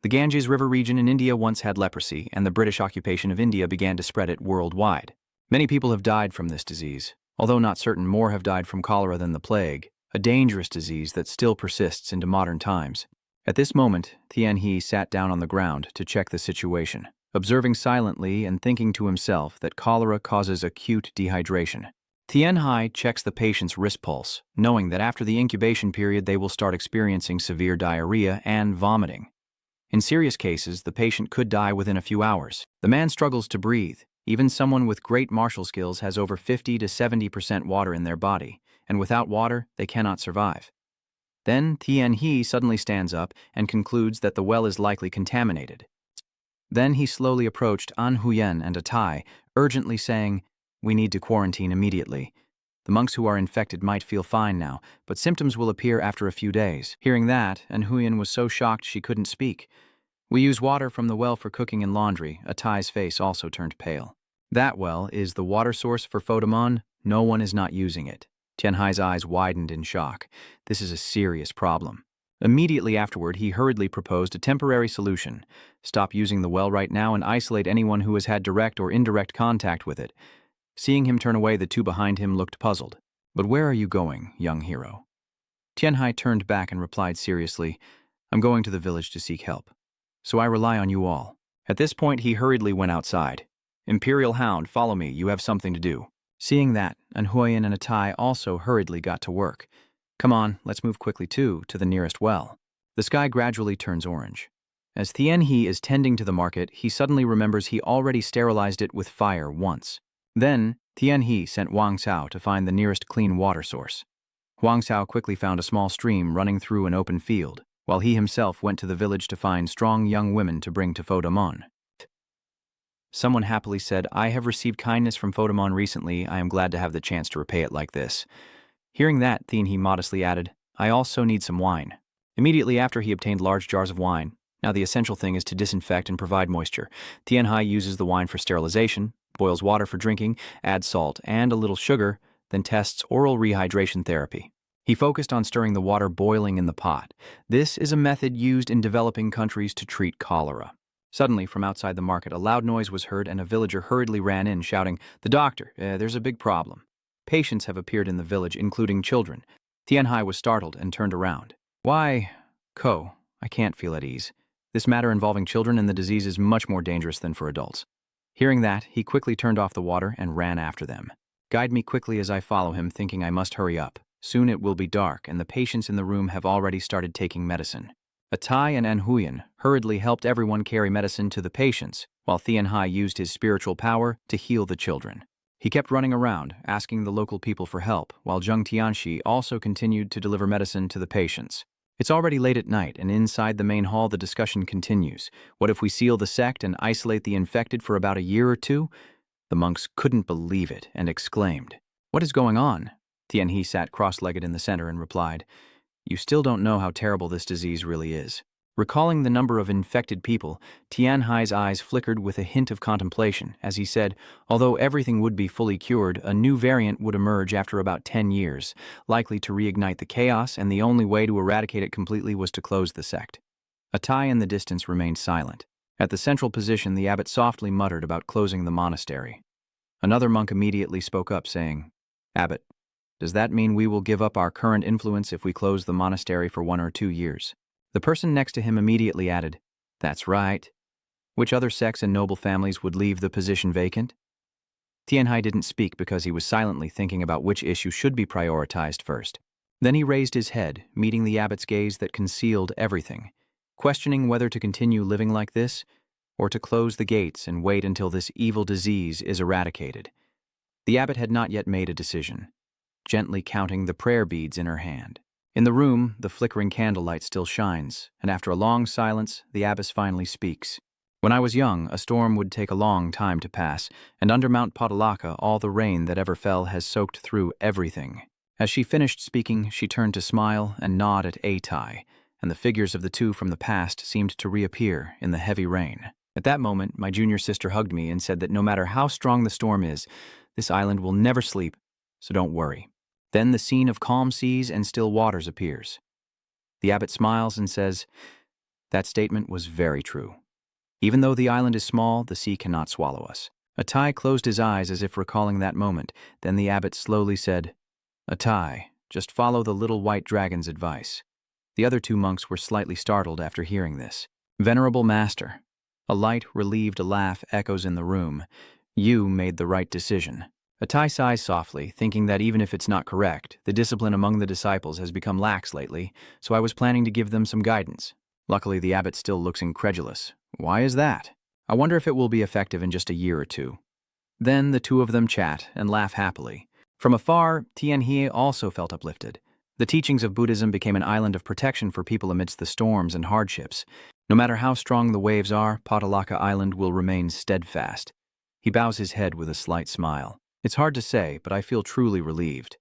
The Ganges River region in India once had leprosy, and the British occupation of India began to spread it worldwide. Many people have died from this disease, although not certain more have died from cholera than the plague, a dangerous disease that still persists into modern times. At this moment, Thien He sat down on the ground to check the situation, observing silently and thinking to himself that cholera causes acute dehydration. Tianhai checks the patient's wrist pulse, knowing that after the incubation period they will start experiencing severe diarrhea and vomiting. In serious cases, the patient could die within a few hours. The man struggles to breathe. Even someone with great martial skills has over 50 to 70% water in their body, and without water, they cannot survive. Then Thien He suddenly stands up and concludes that the well is likely contaminated. Then he slowly approached An Huyen and Atai, urgently saying, We need to quarantine immediately. The monks who are infected might feel fine now, but symptoms will appear after a few days. Hearing that, An Huyen was so shocked she couldn't speak. We use water from the well for cooking and laundry. Atai's face also turned pale. That well is the water source for Fodamon. No one is not using it. Tianhai's eyes widened in shock. This is a serious problem. Immediately afterward, he hurriedly proposed a temporary solution. Stop using the well right now and isolate anyone who has had direct or indirect contact with it. Seeing him turn away, the two behind him looked puzzled. But where are you going, young hero? Tianhai turned back and replied seriously, I'm going to the village to seek help. so I rely on you all. At this point, he hurriedly went outside. Imperial Hound, follow me, you have something to do. Seeing that, Anhuyen and Atai also hurriedly got to work. Come on, let's move quickly too, to the nearest well. The sky gradually turns orange. As Tianhe is tending to the market, he suddenly remembers he already sterilized it with fire once. Then, Tianhe sent Wang Cao to find the nearest clean water source. Wang Cao quickly found a small stream running through an open field, while he himself went to the village to find strong young women to bring to Fodamon. Someone happily said, I have received kindness from Fodamon recently. I am glad to have the chance to repay it like this. Hearing that, Tianhe modestly added, I also need some wine. Immediately after, he obtained large jars of wine. Now the essential thing is to disinfect and provide moisture. Tianhe uses the wine for sterilization, boils water for drinking, adds salt and a little sugar, then tests oral rehydration therapy. He focused on stirring the water boiling in the pot. This is a method used in developing countries to treat cholera. Suddenly, from outside the market, a loud noise was heard and a villager hurriedly ran in, shouting, The doctor, there's a big problem. Patients have appeared in the village, including children. Tianhe was startled and turned around. Why, Ko, I can't feel at ease. This matter involving children and the disease is much more dangerous than for adults. Hearing that, he quickly turned off the water and ran after them. Guide me quickly as I follow him, thinking I must hurry up. Soon it will be dark, and the patients in the room have already started taking medicine. Atai and Anhuyen hurriedly helped everyone carry medicine to the patients, while Tianhe used his spiritual power to heal the children. He kept running around, asking the local people for help, while Zheng Tianxi also continued to deliver medicine to the patients. It's already late at night, and inside the main hall the discussion continues. What if we seal the sect and isolate the infected for about a year or two? The monks couldn't believe it and exclaimed, What is going on? Tianhe sat cross-legged in the center and replied, You still don't know how terrible this disease really is. Recalling the number of infected people, Tianhe's eyes flickered with a hint of contemplation as he said, although everything would be fully cured, a new variant would emerge after about 10 years, likely to reignite the chaos, and the only way to eradicate it completely was to close the sect. Atai in the distance remained silent. At the central position, the abbot softly muttered about closing the monastery. Another monk immediately spoke up, saying, Abbot, does that mean we will give up our current influence if we close the monastery for 1 or 2 years? The person next to him immediately added, That's right. Which other sects and noble families would leave the position vacant? Tianhe didn't speak because he was silently thinking about which issue should be prioritized first. Then he raised his head, meeting the abbot's gaze that concealed everything, questioning whether to continue living like this or to close the gates and wait until this evil disease is eradicated. The abbot had not yet made a decision, gently counting the prayer beads in her hand. In the room, the flickering candlelight still shines, and after a long silence, the abbess finally speaks. When I was young, a storm would take a long time to pass, and under Mount Potalaka, all the rain that ever fell has soaked through everything. As she finished speaking, she turned to smile and nod at Atai, and the figures of the two from the past seemed to reappear in the heavy rain. At that moment, my junior sister hugged me and said that no matter how strong the storm is, this island will never sleep, so don't worry. Then the scene of calm seas and still waters appears. The abbot smiles and says, That statement was very true. Even though the island is small, the sea cannot swallow us. Atai closed his eyes as if recalling that moment. Then the abbot slowly said, Atai, just follow the little white dragon's advice. The other 2 monks were slightly startled after hearing this. Venerable Master, a light, relieved laugh echoes in the room. You made the right decision. Atai sighs softly, thinking that even if it's not correct, the discipline among the disciples has become lax lately, so I was planning to give them some guidance. Luckily, the abbot still looks incredulous. Why is that? I wonder if it will be effective in just a year or 2. Then the 2 of them chat and laugh happily. From afar, Tianhe also felt uplifted. The teachings of Buddhism became an island of protection for people amidst the storms and hardships. No matter how strong the waves are, Potalaka Island will remain steadfast. He bows his head with a slight smile. It's hard to say, but I feel truly relieved.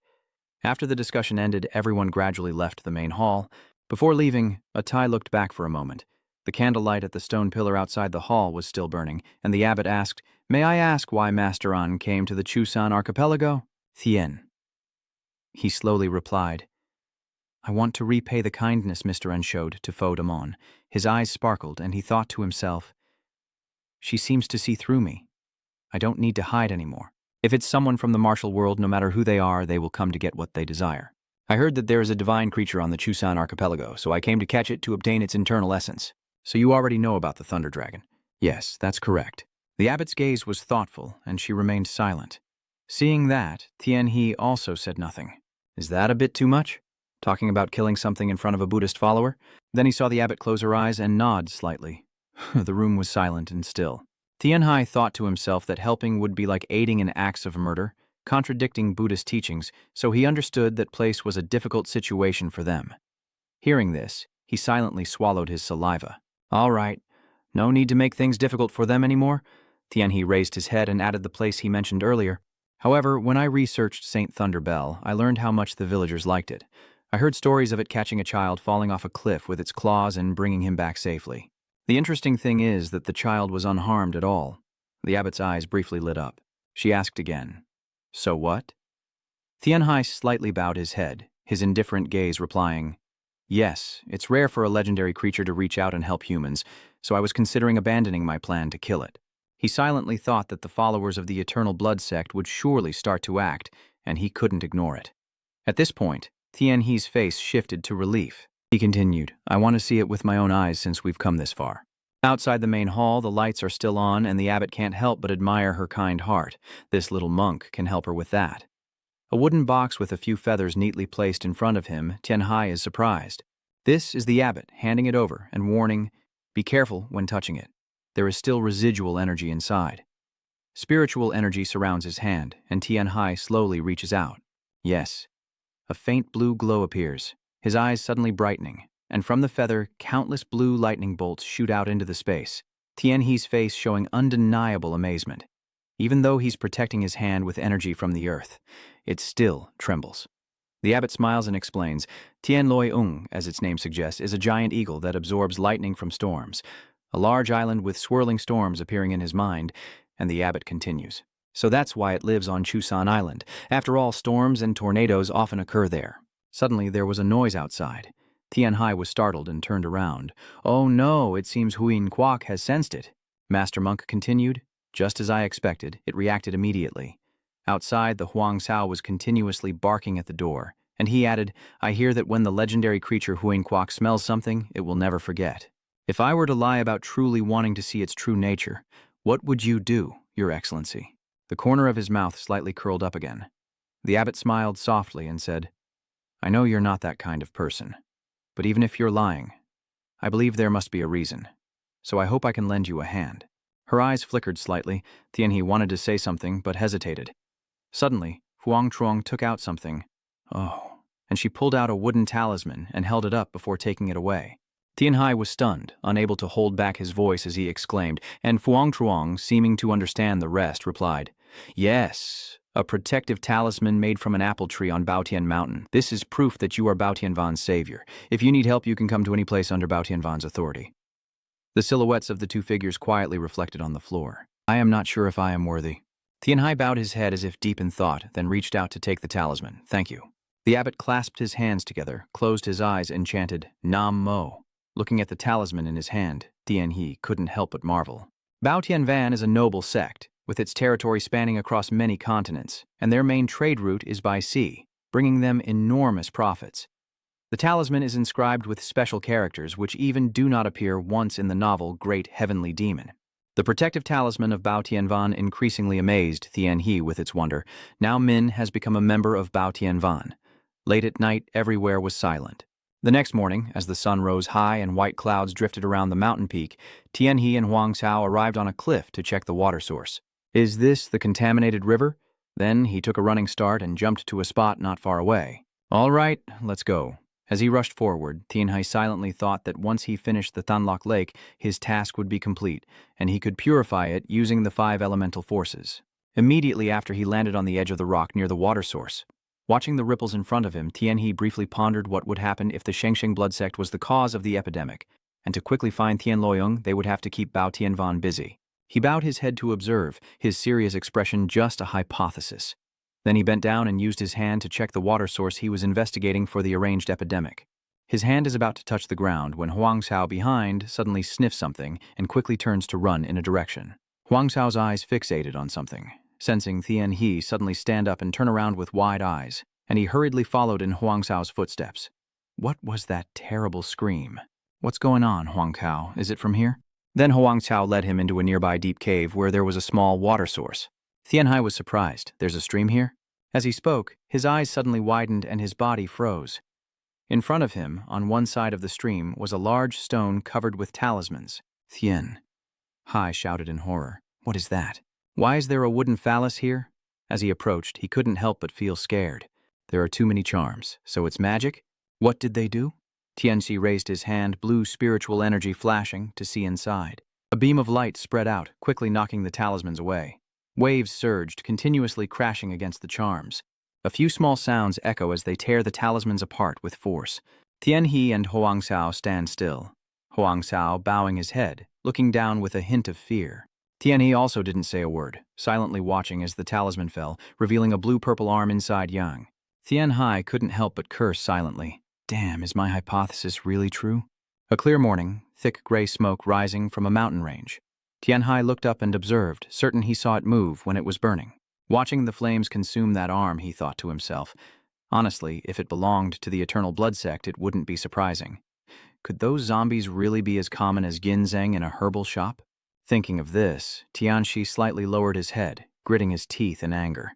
After the discussion ended, everyone gradually left the main hall. Before leaving, Atai looked back for a moment. The candlelight at the stone pillar outside the hall was still burning, and the abbot asked, May I ask why Master An came to the Chusan archipelago? Thien. He slowly replied, I want to repay the kindness Mr. An showed to Fodamon. His eyes sparkled, and he thought to himself, She seems to see through me. I don't need to hide anymore. If it's someone from the martial world, no matter who they are, they will come to get what they desire. I heard that there is a divine creature on the Chusan archipelago, so I came to catch it to obtain its internal essence. So you already know about the Thunder Dragon? Yes, that's correct. The abbot's gaze was thoughtful, and she remained silent. Seeing that, Tianhe also said nothing. Is that a bit too much? Talking about killing something in front of a Buddhist follower? Then he saw the abbot close her eyes and nod slightly. The room was silent and still. Tianhe thought to himself that helping would be like aiding in acts of murder, contradicting Buddhist teachings, so he understood that place was a difficult situation for them. Hearing this, he silently swallowed his saliva. All right, no need to make things difficult for them anymore. Tianhe raised his head and added the place he mentioned earlier. However, when I researched St. Thunderbell, I learned how much the villagers liked it. I heard stories of it catching a child falling off a cliff with its claws and bringing him back safely. The interesting thing is that the child was unharmed at all. The abbot's eyes briefly lit up. She asked again, "So what?" Tianhe slightly bowed his head, his indifferent gaze replying, "Yes, it's rare for a legendary creature to reach out and help humans, so I was considering abandoning my plan to kill it." He silently thought that the followers of the Eternal Blood sect would surely start to act, and he couldn't ignore it. At this point, Tianhe's face shifted to relief. He continued, "I want to see it with my own eyes since we've come this far." Outside the main hall, the lights are still on, and the abbot can't help but admire her kind heart. This little monk can help her with that. A wooden box with a few feathers neatly placed in front of him, Tianhe is surprised. This is the abbot, handing it over and warning, "Be careful when touching it. There is still residual energy inside." Spiritual energy surrounds his hand, and Tianhe slowly reaches out. Yes. A faint blue glow appears, his eyes suddenly brightening, and from the feather, countless blue lightning bolts shoot out into the space, Tianhe's face showing undeniable amazement. Even though he's protecting his hand with energy from the earth, it still trembles. The abbot smiles and explains, Tianloi-ung, as its name suggests, is a giant eagle that absorbs lightning from storms, a large island with swirling storms appearing in his mind, and the abbot continues. So that's why it lives on Chusan Island. After all, storms and tornadoes often occur there. Suddenly, there was a noise outside. Tianhe was startled and turned around. "Oh no, it seems Huin Kwok has sensed it." Master Monk continued. "Just as I expected, it reacted immediately." Outside, the Huang Sao was continuously barking at the door, and he added, "I hear that when the legendary creature Huin Kwok smells something, it will never forget. If I were to lie about truly wanting to see its true nature, what would you do, Your Excellency?" The corner of his mouth slightly curled up again. The abbot smiled softly and said, "I know you're not that kind of person, but even if you're lying, I believe there must be a reason, so I hope I can lend you a hand." Her eyes flickered slightly. Tianhe wanted to say something, but hesitated. Suddenly, Huang Truong took out something. "Oh," and she pulled out a wooden talisman and held it up before taking it away. Tianhe was stunned, unable to hold back his voice as he exclaimed, and Huang Truong, seeming to understand the rest, replied, "Yes, a protective talisman made from an apple tree on Baotian Mountain. This is proof that you are Baotian Van's savior. If you need help, you can come to any place under Baotian Van's authority." The silhouettes of the two figures quietly reflected on the floor. "I am not sure if I am worthy." Tianhe bowed his head as if deep in thought, then reached out to take the talisman. "Thank you." The abbot clasped his hands together, closed his eyes, and chanted, "Nam Mo." Looking at the talisman in his hand, Tianhe couldn't help but marvel. Baotian Van is a noble sect, with its territory spanning across many continents, and their main trade route is by sea, bringing them enormous profits. The talisman is inscribed with special characters which even do not appear once in the novel Great Heavenly Demon. The protective talisman of Bao Tianvan increasingly amazed Tianhe with its wonder. Now Min has become a member of Bao Tianvan. Late at night, everywhere was silent. The next morning, as the sun rose high and white clouds drifted around the mountain peak, Tianhe and Huang Cao arrived on a cliff to check the water source. "Is this the contaminated river?" Then he took a running start and jumped to a spot not far away. "All right, let's go." As he rushed forward, Tianhe silently thought that once he finished the Thanlok Lake, his task would be complete, and he could purify it using the 5 elemental forces. Immediately after he landed on the edge of the rock near the water source. Watching the ripples in front of him, Tianhe briefly pondered what would happen if the Shengsheng blood sect was the cause of the epidemic, and to quickly find Tianloyung, they would have to keep Bao Tianvan busy. He bowed his head to observe, his serious expression just a hypothesis. Then he bent down and used his hand to check the water source he was investigating for the arranged epidemic. His hand is about to touch the ground when Huang Cao behind suddenly sniffs something and quickly turns to run in a direction. Huang Cao's eyes fixated on something, sensing Tianhe suddenly stand up and turn around with wide eyes, and he hurriedly followed in Huang Cao's footsteps. What was that terrible scream? What's going on, Huang Kao? Is it from here? Then Huang Cao led him into a nearby deep cave where there was a small water source. Tianhai was surprised. There's a stream here? As he spoke, his eyes suddenly widened and his body froze. In front of him, on one side of the stream, was a large stone covered with talismans. Tian. Hai shouted in horror. What is that? Why is there a wooden phallus here? As he approached, he couldn't help but feel scared. There are too many charms, so it's magic? What did they do? Tianxi raised his hand, blue spiritual energy flashing, to see inside. A beam of light spread out, quickly knocking the talismans away. Waves surged, continuously crashing against the charms. A few small sounds echo as they tear the talismans apart with force. Tianhe and Huang Cao stand still. Huang Cao bowing his head, looking down with a hint of fear. Tianhe also didn't say a word, silently watching as the talisman fell, revealing a blue-purple arm inside Yang. Tianhai couldn't help but curse silently. Damn, is my hypothesis really true? A clear morning, thick gray smoke rising from a mountain range. Tianhai looked up and observed, certain he saw it move when it was burning. Watching the flames consume that arm, he thought to himself. Honestly, if it belonged to the Eternal Blood Sect, it wouldn't be surprising. Could those zombies really be as common as ginseng in a herbal shop? Thinking of this, Tianxi slightly lowered his head, gritting his teeth in anger.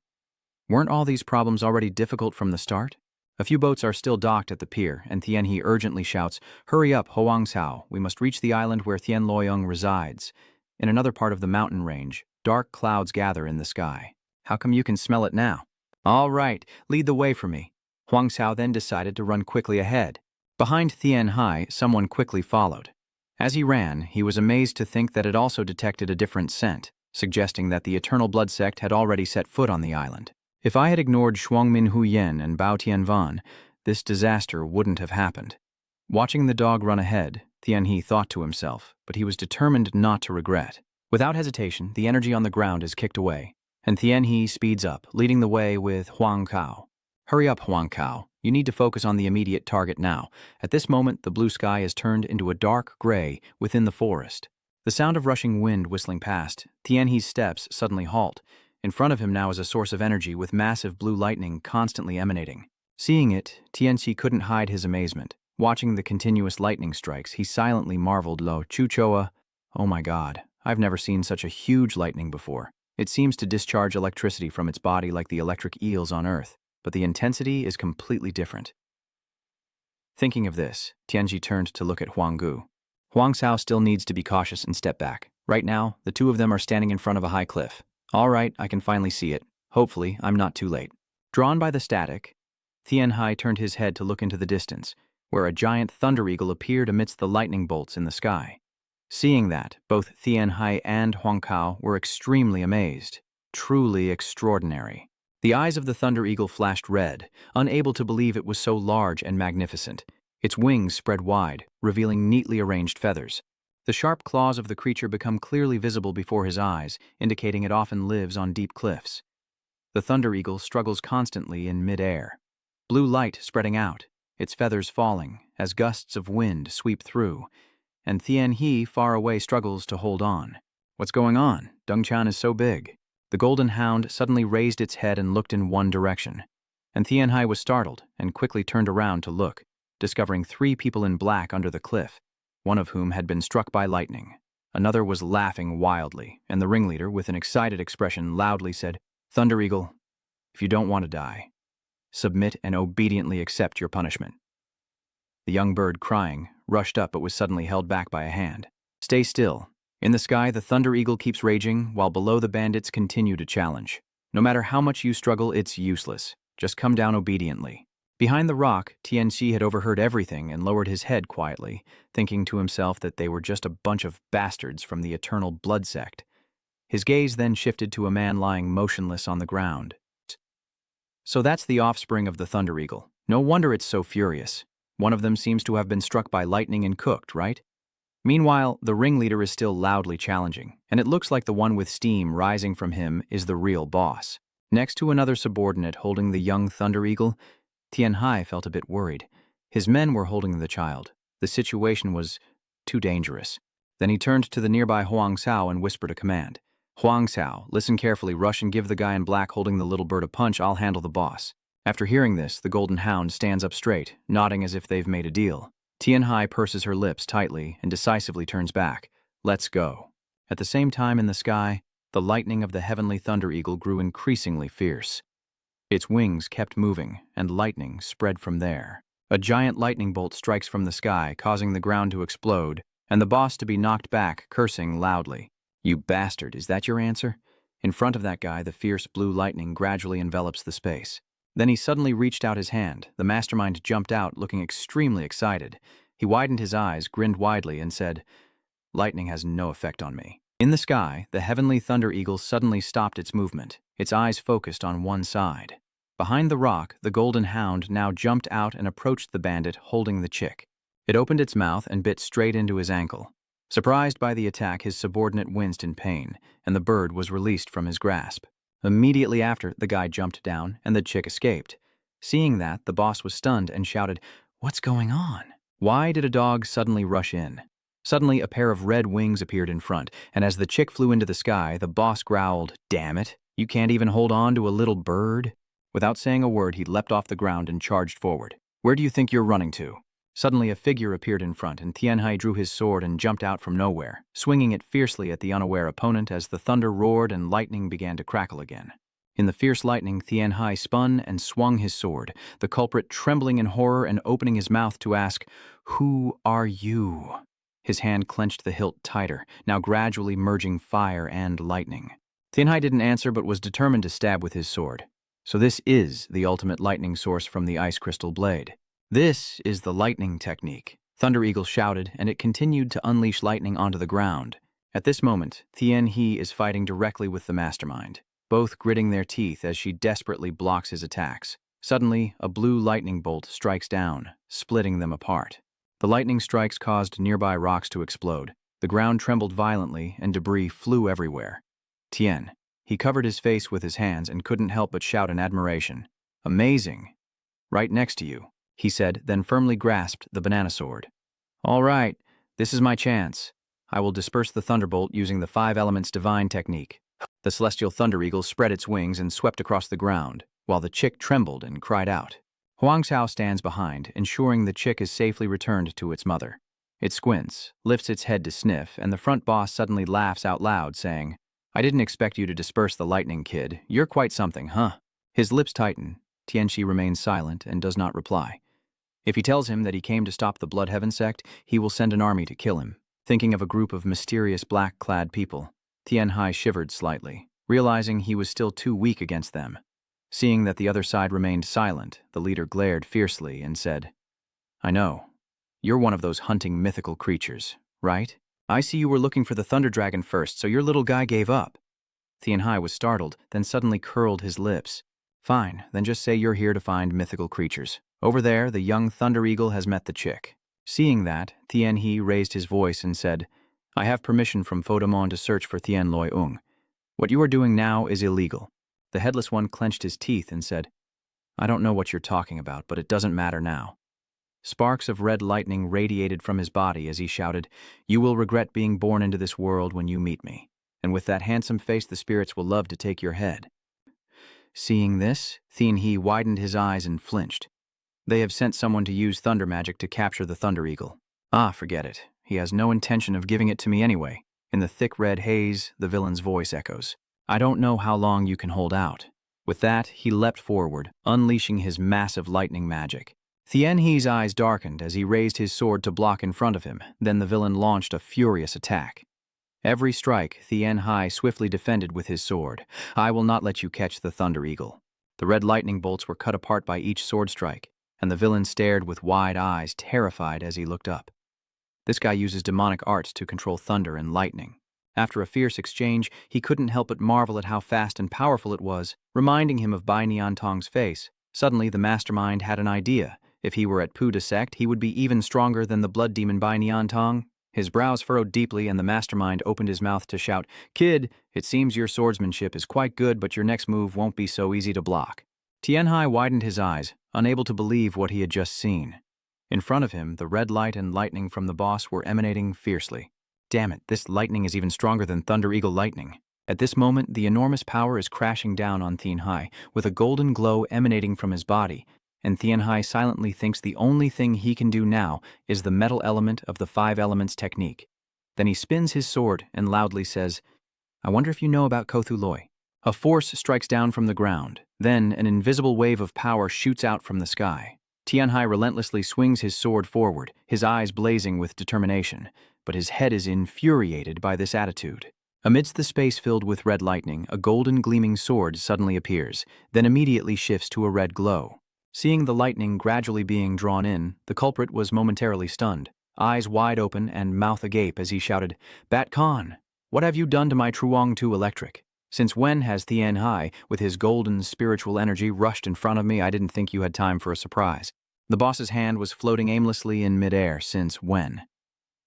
Weren't all these problems already difficult from the start? A few boats are still docked at the pier, and Tianhe urgently shouts, "Hurry up, Huang Cao, we must reach the island where Tian Luoyong resides." In another part of the mountain range, dark clouds gather in the sky. How come you can smell it now? All right, lead the way for me. Huang Cao then decided to run quickly ahead. Behind Tianhai, someone quickly followed. As he ran, he was amazed to think that it also detected a different scent, suggesting that the Eternal Blood Sect had already set foot on the island. If I had ignored Shuangmin Huyen and Bao Tianvan, this disaster wouldn't have happened. Watching the dog run ahead, Tianhe thought to himself, but he was determined not to regret. Without hesitation, the energy on the ground is kicked away, and Tianhe speeds up, leading the way with Huang Cao. Hurry up, Huang Cao. You need to focus on the immediate target now. At this moment, the blue sky is turned into a dark gray within the forest. The sound of rushing wind whistling past, Tianhe's steps suddenly halt. In front of him now is a source of energy with massive blue lightning constantly emanating. Seeing it, Tianxi couldn't hide his amazement. Watching the continuous lightning strikes, he silently marveled, Lo Chuchoa, oh my god, I've never seen such a huge lightning before. It seems to discharge electricity from its body like the electric eels on Earth, but the intensity is completely different. Thinking of this, Tianxi turned to look at Huang Gu. Huang Cao still needs to be cautious and step back. Right now, the two of them are standing in front of a high cliff. All right, I can finally see it. Hopefully, I'm not too late. Drawn by the static, Tianhai turned his head to look into the distance, where a giant thunder eagle appeared amidst the lightning bolts in the sky. Seeing that, both Tianhai and Huang Cao were extremely amazed. Truly extraordinary. The eyes of the thunder eagle flashed red, unable to believe it was so large and magnificent. Its wings spread wide, revealing neatly arranged feathers. The sharp claws of the creature become clearly visible before his eyes, indicating it often lives on deep cliffs. The thunder eagle struggles constantly in mid-air. Blue light spreading out, its feathers falling as gusts of wind sweep through, and Tianhe far away struggles to hold on. What's going on? Dongchan is so big. The golden hound suddenly raised its head and looked in one direction, and Tianhai was startled and quickly turned around to look, discovering 3 people in black under the cliff, one of whom had been struck by lightning. Another was laughing wildly, and the ringleader, with an excited expression, loudly said, "Thunder Eagle, if you don't want to die, submit and obediently accept your punishment." The young bird, crying, rushed up but was suddenly held back by a hand. "Stay still. In the sky, the Thunder Eagle keeps raging, while below the bandits continue to challenge. No matter how much you struggle, it's useless. Just come down obediently." Behind the rock, Tianxi had overheard everything and lowered his head quietly, thinking to himself that they were just a bunch of bastards from the Eternal Blood Sect. His gaze then shifted to a man lying motionless on the ground. So that's the offspring of the Thunder Eagle. No wonder it's so furious. One of them seems to have been struck by lightning and cooked, right? Meanwhile, the ringleader is still loudly challenging, and it looks like the one with steam rising from him is the real boss. Next to another subordinate holding the young Thunder Eagle, Tianhai felt a bit worried. His men were holding the child. The situation was too dangerous. Then he turned to the nearby Huang Cao and whispered a command. "Huang Cao, listen carefully, rush and give the guy in black holding the little bird a punch, I'll handle the boss." After hearing this, the golden hound stands up straight, nodding as if they've made a deal. Tianhai purses her lips tightly and decisively turns back. Let's go. At the same time in the sky, the lightning of the heavenly thunder eagle grew increasingly fierce. Its wings kept moving, and lightning spread from there. A giant lightning bolt strikes from the sky, causing the ground to explode, and the boss to be knocked back, cursing loudly. You bastard, is that your answer? In front of that guy, the fierce blue lightning gradually envelops the space. Then he suddenly reached out his hand. The mastermind jumped out, looking extremely excited. He widened his eyes, grinned widely, and said, "Lightning has no effect on me." In the sky, the heavenly thunder eagle suddenly stopped its movement, its eyes focused on one side. Behind the rock, the golden hound now jumped out and approached the bandit holding the chick. It opened its mouth and bit straight into his ankle. Surprised by the attack, his subordinate winced in pain, and the bird was released from his grasp. Immediately after, the guy jumped down, and the chick escaped. Seeing that, the boss was stunned and shouted, "What's going on?" Why did a dog suddenly rush in? Suddenly, a pair of red wings appeared in front, and as the chick flew into the sky, the boss growled, "Damn it, you can't even hold on to a little bird?" Without saying a word, he leapt off the ground and charged forward. "Where do you think you're running to?" Suddenly, a figure appeared in front, and Tianhai drew his sword and jumped out from nowhere, swinging it fiercely at the unaware opponent as the thunder roared and lightning began to crackle again. In the fierce lightning, Tianhai spun and swung his sword, the culprit trembling in horror and opening his mouth to ask, "Who are you?" His hand clenched the hilt tighter, now gradually merging fire and lightning. Tianhai didn't answer but was determined to stab with his sword. So this is the ultimate lightning source from the ice crystal blade. This is the lightning technique. Thunder Eagle shouted, and it continued to unleash lightning onto the ground. At this moment, Tianhai is fighting directly with the mastermind, both gritting their teeth as she desperately blocks his attacks. Suddenly, a blue lightning bolt strikes down, splitting them apart. The lightning strikes caused nearby rocks to explode. The ground trembled violently, and debris flew everywhere. He covered his face with his hands and couldn't help but shout in admiration. "Amazing! Right next to you," he said, then firmly grasped the banana sword. "All right, this is my chance. I will disperse the thunderbolt using the 5 elements divine technique." The celestial thunder eagle spread its wings and swept across the ground, while the chick trembled and cried out. Huangshao stands behind, ensuring the chick is safely returned to its mother. It squints, lifts its head to sniff, and the front boss suddenly laughs out loud, saying, "I didn't expect you to disperse the lightning, kid. You're quite something, huh?" His lips tighten. Tianxi remains silent and does not reply. If he tells him that he came to stop the Bloodheaven sect, he will send an army to kill him. Thinking of a group of mysterious black-clad people, Tianhai shivered slightly, realizing he was still too weak against them. Seeing that the other side remained silent, the leader glared fiercely and said, "I know. You're one of those hunting mythical creatures, right? I see you were looking for the Thunder Dragon first, so your little guy gave up." Tianhai was startled, then suddenly curled his lips. "Fine, then just say you're here to find mythical creatures. Over there, the young Thunder Eagle has met the chick." Seeing that, Tianhai raised his voice and said, "I have permission from Fodamon to search for Tian Loi Ung. What you are doing now is illegal." The Headless One clenched his teeth and said, "I don't know what you're talking about, but it doesn't matter now." Sparks of red lightning radiated from his body as he shouted, "You will regret being born into this world when you meet me, and with that handsome face the spirits will love to take your head." Seeing this, Tianhai widened his eyes and flinched. They have sent someone to use thunder magic to capture the Thunder Eagle. Ah, forget it. He has no intention of giving it to me anyway. In the thick red haze, the villain's voice echoes. "I don't know how long you can hold out." With that, he leapt forward, unleashing his massive lightning magic. Tianhai's eyes darkened as he raised his sword to block in front of him. Then the villain launched a furious attack. Every strike, Tianhai swiftly defended with his sword. "I will not let you catch the Thunder Eagle." The red lightning bolts were cut apart by each sword strike, and the villain stared with wide eyes, terrified as he looked up. This guy uses demonic arts to control thunder and lightning. After a fierce exchange, he couldn't help but marvel at how fast and powerful it was, reminding him of Bai Niantong's face. Suddenly, the mastermind had an idea. If he were at Puda sect, he would be even stronger than the blood demon Bai Niantong. His brows furrowed deeply, and the mastermind opened his mouth to shout, "Kid, it seems your swordsmanship is quite good, but your next move won't be so easy to block." Tianhai widened his eyes, unable to believe what he had just seen. In front of him, the red light and lightning from the boss were emanating fiercely. Damn it, this lightning is even stronger than Thunder Eagle lightning. At this moment, the enormous power is crashing down on Tianhai, with a golden glow emanating from his body, and Tianhai silently thinks the only thing he can do now is the metal element of the five elements technique. Then he spins his sword and loudly says, "I wonder if you know about Kothuloi." A force strikes down from the ground. Then an invisible wave of power shoots out from the sky. Tianhai relentlessly swings his sword forward, his eyes blazing with determination, but his head is infuriated by this attitude. Amidst the space filled with red lightning, a golden gleaming sword suddenly appears, then immediately shifts to a red glow. Seeing the lightning gradually being drawn in, the culprit was momentarily stunned, eyes wide open and mouth agape as he shouted, "Bat Khan, what have you done to my Truong Tu electric? Since when has Tianhai, with his golden spiritual energy, rushed in front of me? I didn't think you had time for a surprise." The boss's hand was floating aimlessly in midair. Since when?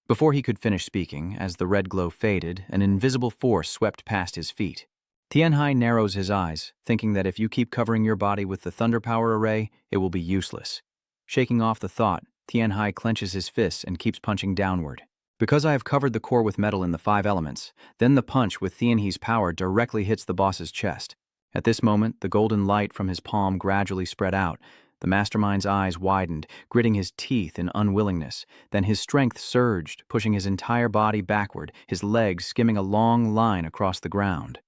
Before he could finish speaking, as the red glow faded, an invisible force swept past his feet. Tianhai narrows his eyes, thinking that if you keep covering your body with the thunder power array, it will be useless. Shaking off the thought, Tianhai clenches his fists and keeps punching downward. "Because I have covered the core with metal in the five elements, then the punch with Tianhai's power directly hits the boss's chest." At this moment, the golden light from his palm gradually spread out. The mastermind's eyes widened, gritting his teeth in unwillingness. Then his strength surged, pushing his entire body backward, his legs skimming a long line across the ground.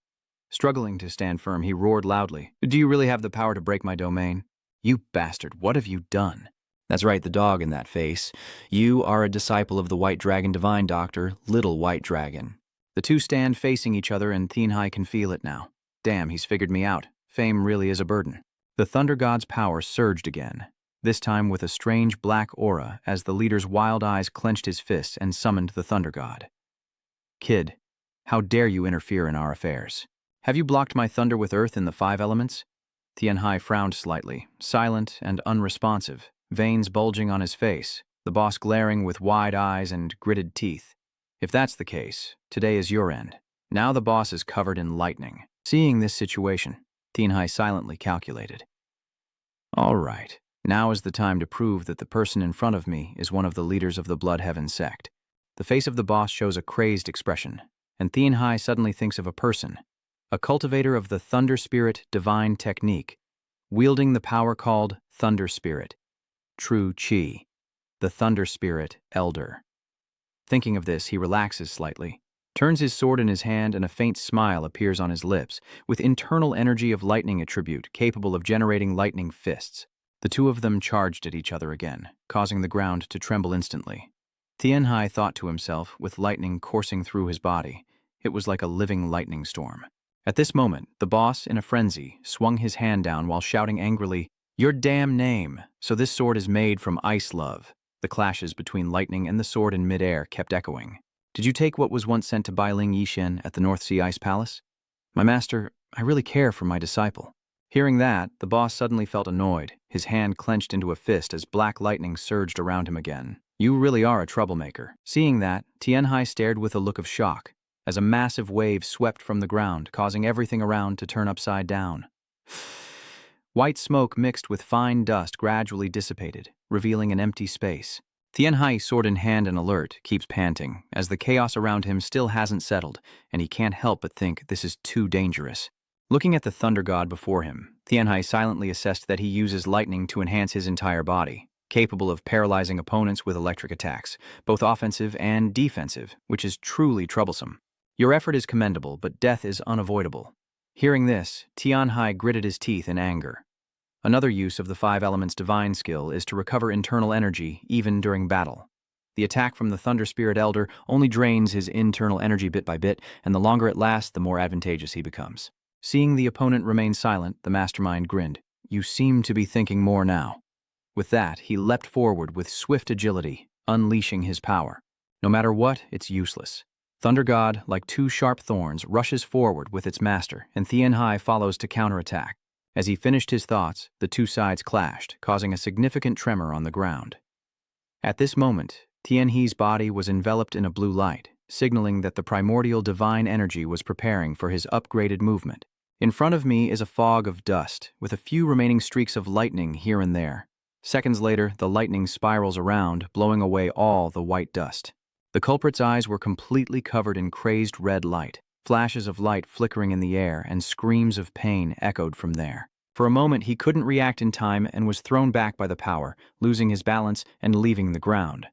Struggling to stand firm, he roared loudly, "Do you really have the power to break my domain? You bastard, what have you done?" "That's right, the dog in that face. You are a disciple of the White Dragon Divine Doctor, Little White Dragon." The two stand facing each other, and Tianhai can feel it now. Damn, he's figured me out. Fame really is a burden. The Thunder God's power surged again, this time with a strange black aura as the leader's wild eyes clenched his fists and summoned the Thunder God. "Kid, how dare you interfere in our affairs? Have you blocked my thunder with earth in the five elements?" Tianhai frowned slightly, silent and unresponsive, veins bulging on his face, the boss glaring with wide eyes and gritted teeth. "If that's the case, today is your end. Now the boss is covered in lightning." Seeing this situation, Tianhai silently calculated. "All right, now is the time to prove that the person in front of me is one of the leaders of the Blood Heaven sect." The face of the boss shows a crazed expression, and Tianhai suddenly thinks of a person, a cultivator of the Thunder Spirit Divine Technique, wielding the power called Thunder Spirit, True Chi, the Thunder Spirit Elder. Thinking of this, he relaxes slightly, turns his sword in his hand, and a faint smile appears on his lips, with internal energy of lightning attribute capable of generating lightning fists. The two of them charged at each other again, causing the ground to tremble instantly. Tianhai thought to himself, with lightning coursing through his body. It was like a living lightning storm. At this moment, the boss, in a frenzy, swung his hand down while shouting angrily, "Your damn name! So this sword is made from ice love." The clashes between lightning and the sword in midair kept echoing. "Did you take what was once sent to Bailing Yishen at the North Sea Ice Palace?" "My master, I really care for my disciple." Hearing that, the boss suddenly felt annoyed, his hand clenched into a fist as black lightning surged around him again. "You really are a troublemaker." Seeing that, Tianhai stared with a look of shock, as a massive wave swept from the ground, causing everything around to turn upside down. White smoke mixed with fine dust gradually dissipated, revealing an empty space. Tianhai, sword in hand and alert, keeps panting, as the chaos around him still hasn't settled, and he can't help but think this is too dangerous. Looking at the Thunder God before him, Tianhai silently assessed that he uses lightning to enhance his entire body, capable of paralyzing opponents with electric attacks, both offensive and defensive, which is truly troublesome. "Your effort is commendable, but death is unavoidable." Hearing this, Tianhai gritted his teeth in anger. Another use of the five elements divine skill is to recover internal energy even during battle. The attack from the Thunder Spirit Elder only drains his internal energy bit by bit, and the longer it lasts, the more advantageous he becomes. Seeing the opponent remain silent, the mastermind grinned. "You seem to be thinking more now." With that, he leapt forward with swift agility, unleashing his power. No matter what, it's useless. Thunder God, like two sharp thorns, rushes forward with its master, and Tianhai follows to counterattack. As he finished his thoughts, the two sides clashed, causing a significant tremor on the ground. At this moment, Tianhai's body was enveloped in a blue light, signaling that the primordial divine energy was preparing for his upgraded movement. In front of me is a fog of dust, with a few remaining streaks of lightning here and there. Seconds later, the lightning spirals around, blowing away all the white dust. The culprit's eyes were completely covered in crazed red light. Flashes of light flickering in the air and screams of pain echoed from there. For a moment, he couldn't react in time and was thrown back by the power, losing his balance and leaving the ground.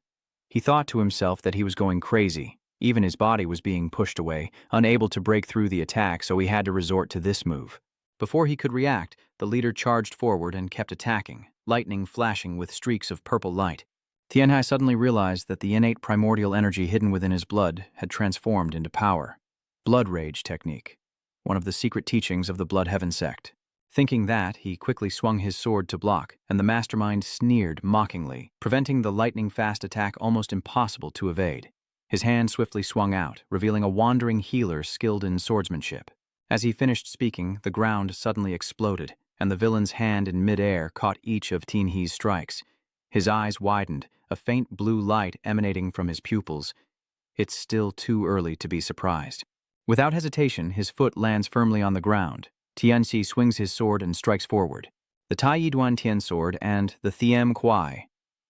He thought to himself that he was going crazy. Even his body was being pushed away, unable to break through the attack, so he had to resort to this move. Before he could react, the leader charged forward and kept attacking, lightning flashing with streaks of purple light. Tianhai suddenly realized that the innate primordial energy hidden within his blood had transformed into power. Blood Rage technique, one of the secret teachings of the Blood Heaven sect. Thinking that, he quickly swung his sword to block, and the mastermind sneered mockingly, preventing the lightning-fast attack almost impossible to evade. His hand swiftly swung out, revealing a wandering healer skilled in swordsmanship. As he finished speaking, the ground suddenly exploded, and the villain's hand in mid-air caught each of Tianhi's strikes. His eyes widened, a faint blue light emanating from his pupils. It's still too early to be surprised. Without hesitation, his foot lands firmly on the ground. Tianxi swings his sword and strikes forward. The Taiyi Duantian sword and the Thiem Kuai.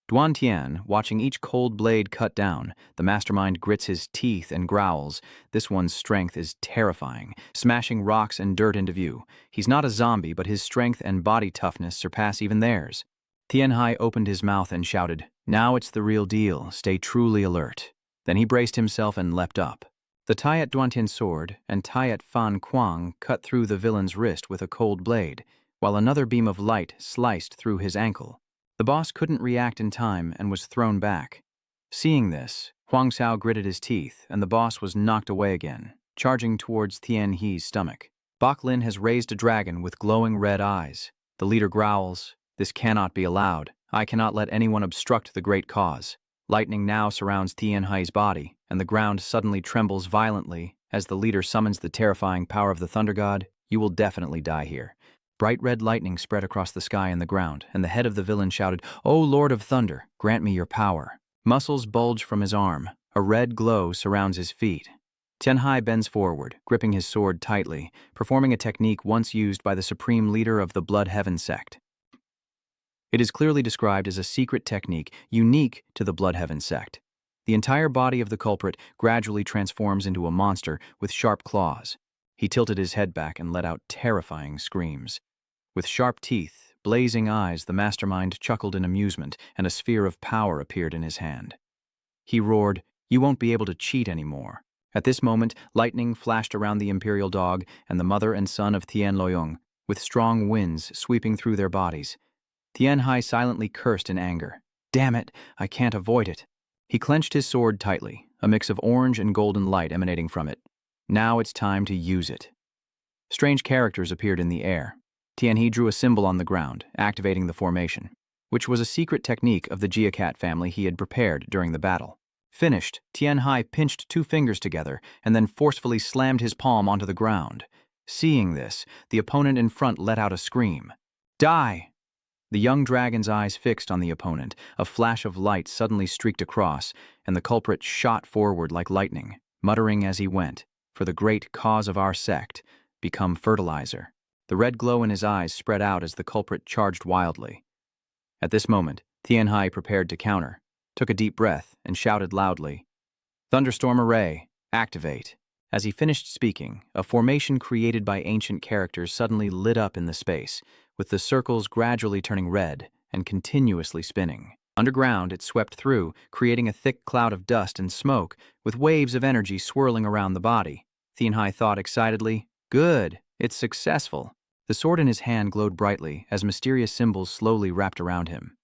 Duantian, watching each cold blade cut down, the mastermind grits his teeth and growls. This one's strength is terrifying, smashing rocks and dirt into view. He's not a zombie, but his strength and body toughness surpass even theirs. Tianhai opened his mouth and shouted, "Now it's the real deal, stay truly alert." Then he braced himself and leapt up. The Taiat Duantian sword and Taiat Fan Kuang cut through the villain's wrist with a cold blade, while another beam of light sliced through his ankle. The boss couldn't react in time and was thrown back. Seeing this, Huang Xiao gritted his teeth, and the boss was knocked away again, charging towards Tian He's stomach. Bak Lin has raised a dragon with glowing red eyes. The leader growls, "This cannot be allowed. I cannot let anyone obstruct the great cause." Lightning now surrounds Tianhai's body, and the ground suddenly trembles violently as the leader summons the terrifying power of the Thunder God. "You will definitely die here." Bright red lightning spread across the sky and the ground, and the head of the villain shouted, "O Lord of Thunder, grant me your power." Muscles bulge from his arm. A red glow surrounds his feet. Tianhai bends forward, gripping his sword tightly, performing a technique once used by the supreme leader of the Blood Heaven sect. It is clearly described as a secret technique unique to the Blood Heaven sect. The entire body of the culprit gradually transforms into a monster with sharp claws. He tilted his head back and let out terrifying screams. With sharp teeth, blazing eyes, the mastermind chuckled in amusement, and a sphere of power appeared in his hand. He roared, "You won't be able to cheat anymore." At this moment, lightning flashed around the imperial dog and the mother and son of Tian Loyong, with strong winds sweeping through their bodies. Tianhai silently cursed in anger. "Damn it, I can't avoid it." He clenched his sword tightly, a mix of orange and golden light emanating from it. Now it's time to use it. Strange characters appeared in the air. Tianhe drew a symbol on the ground, activating the formation, which was a secret technique of the Jiacat family he had prepared during the battle. Finished, Tianhai pinched 2 fingers together and then forcefully slammed his palm onto the ground. Seeing this, the opponent in front let out a scream. "Die!" The young dragon's eyes fixed on the opponent. A flash of light suddenly streaked across, and the culprit shot forward like lightning, muttering as he went, "For the great cause of our sect, become fertilizer." The red glow in his eyes spread out as the culprit charged wildly. At this moment, Tianhai prepared to counter, took a deep breath, and shouted loudly, "Thunderstorm Array, activate." As he finished speaking, a formation created by ancient characters suddenly lit up in the space, with the circles gradually turning red and continuously spinning. Underground, it swept through, creating a thick cloud of dust and smoke, with waves of energy swirling around the body. Tianhai thought excitedly, "Good, it's successful." The sword in his hand glowed brightly as mysterious symbols slowly wrapped around him.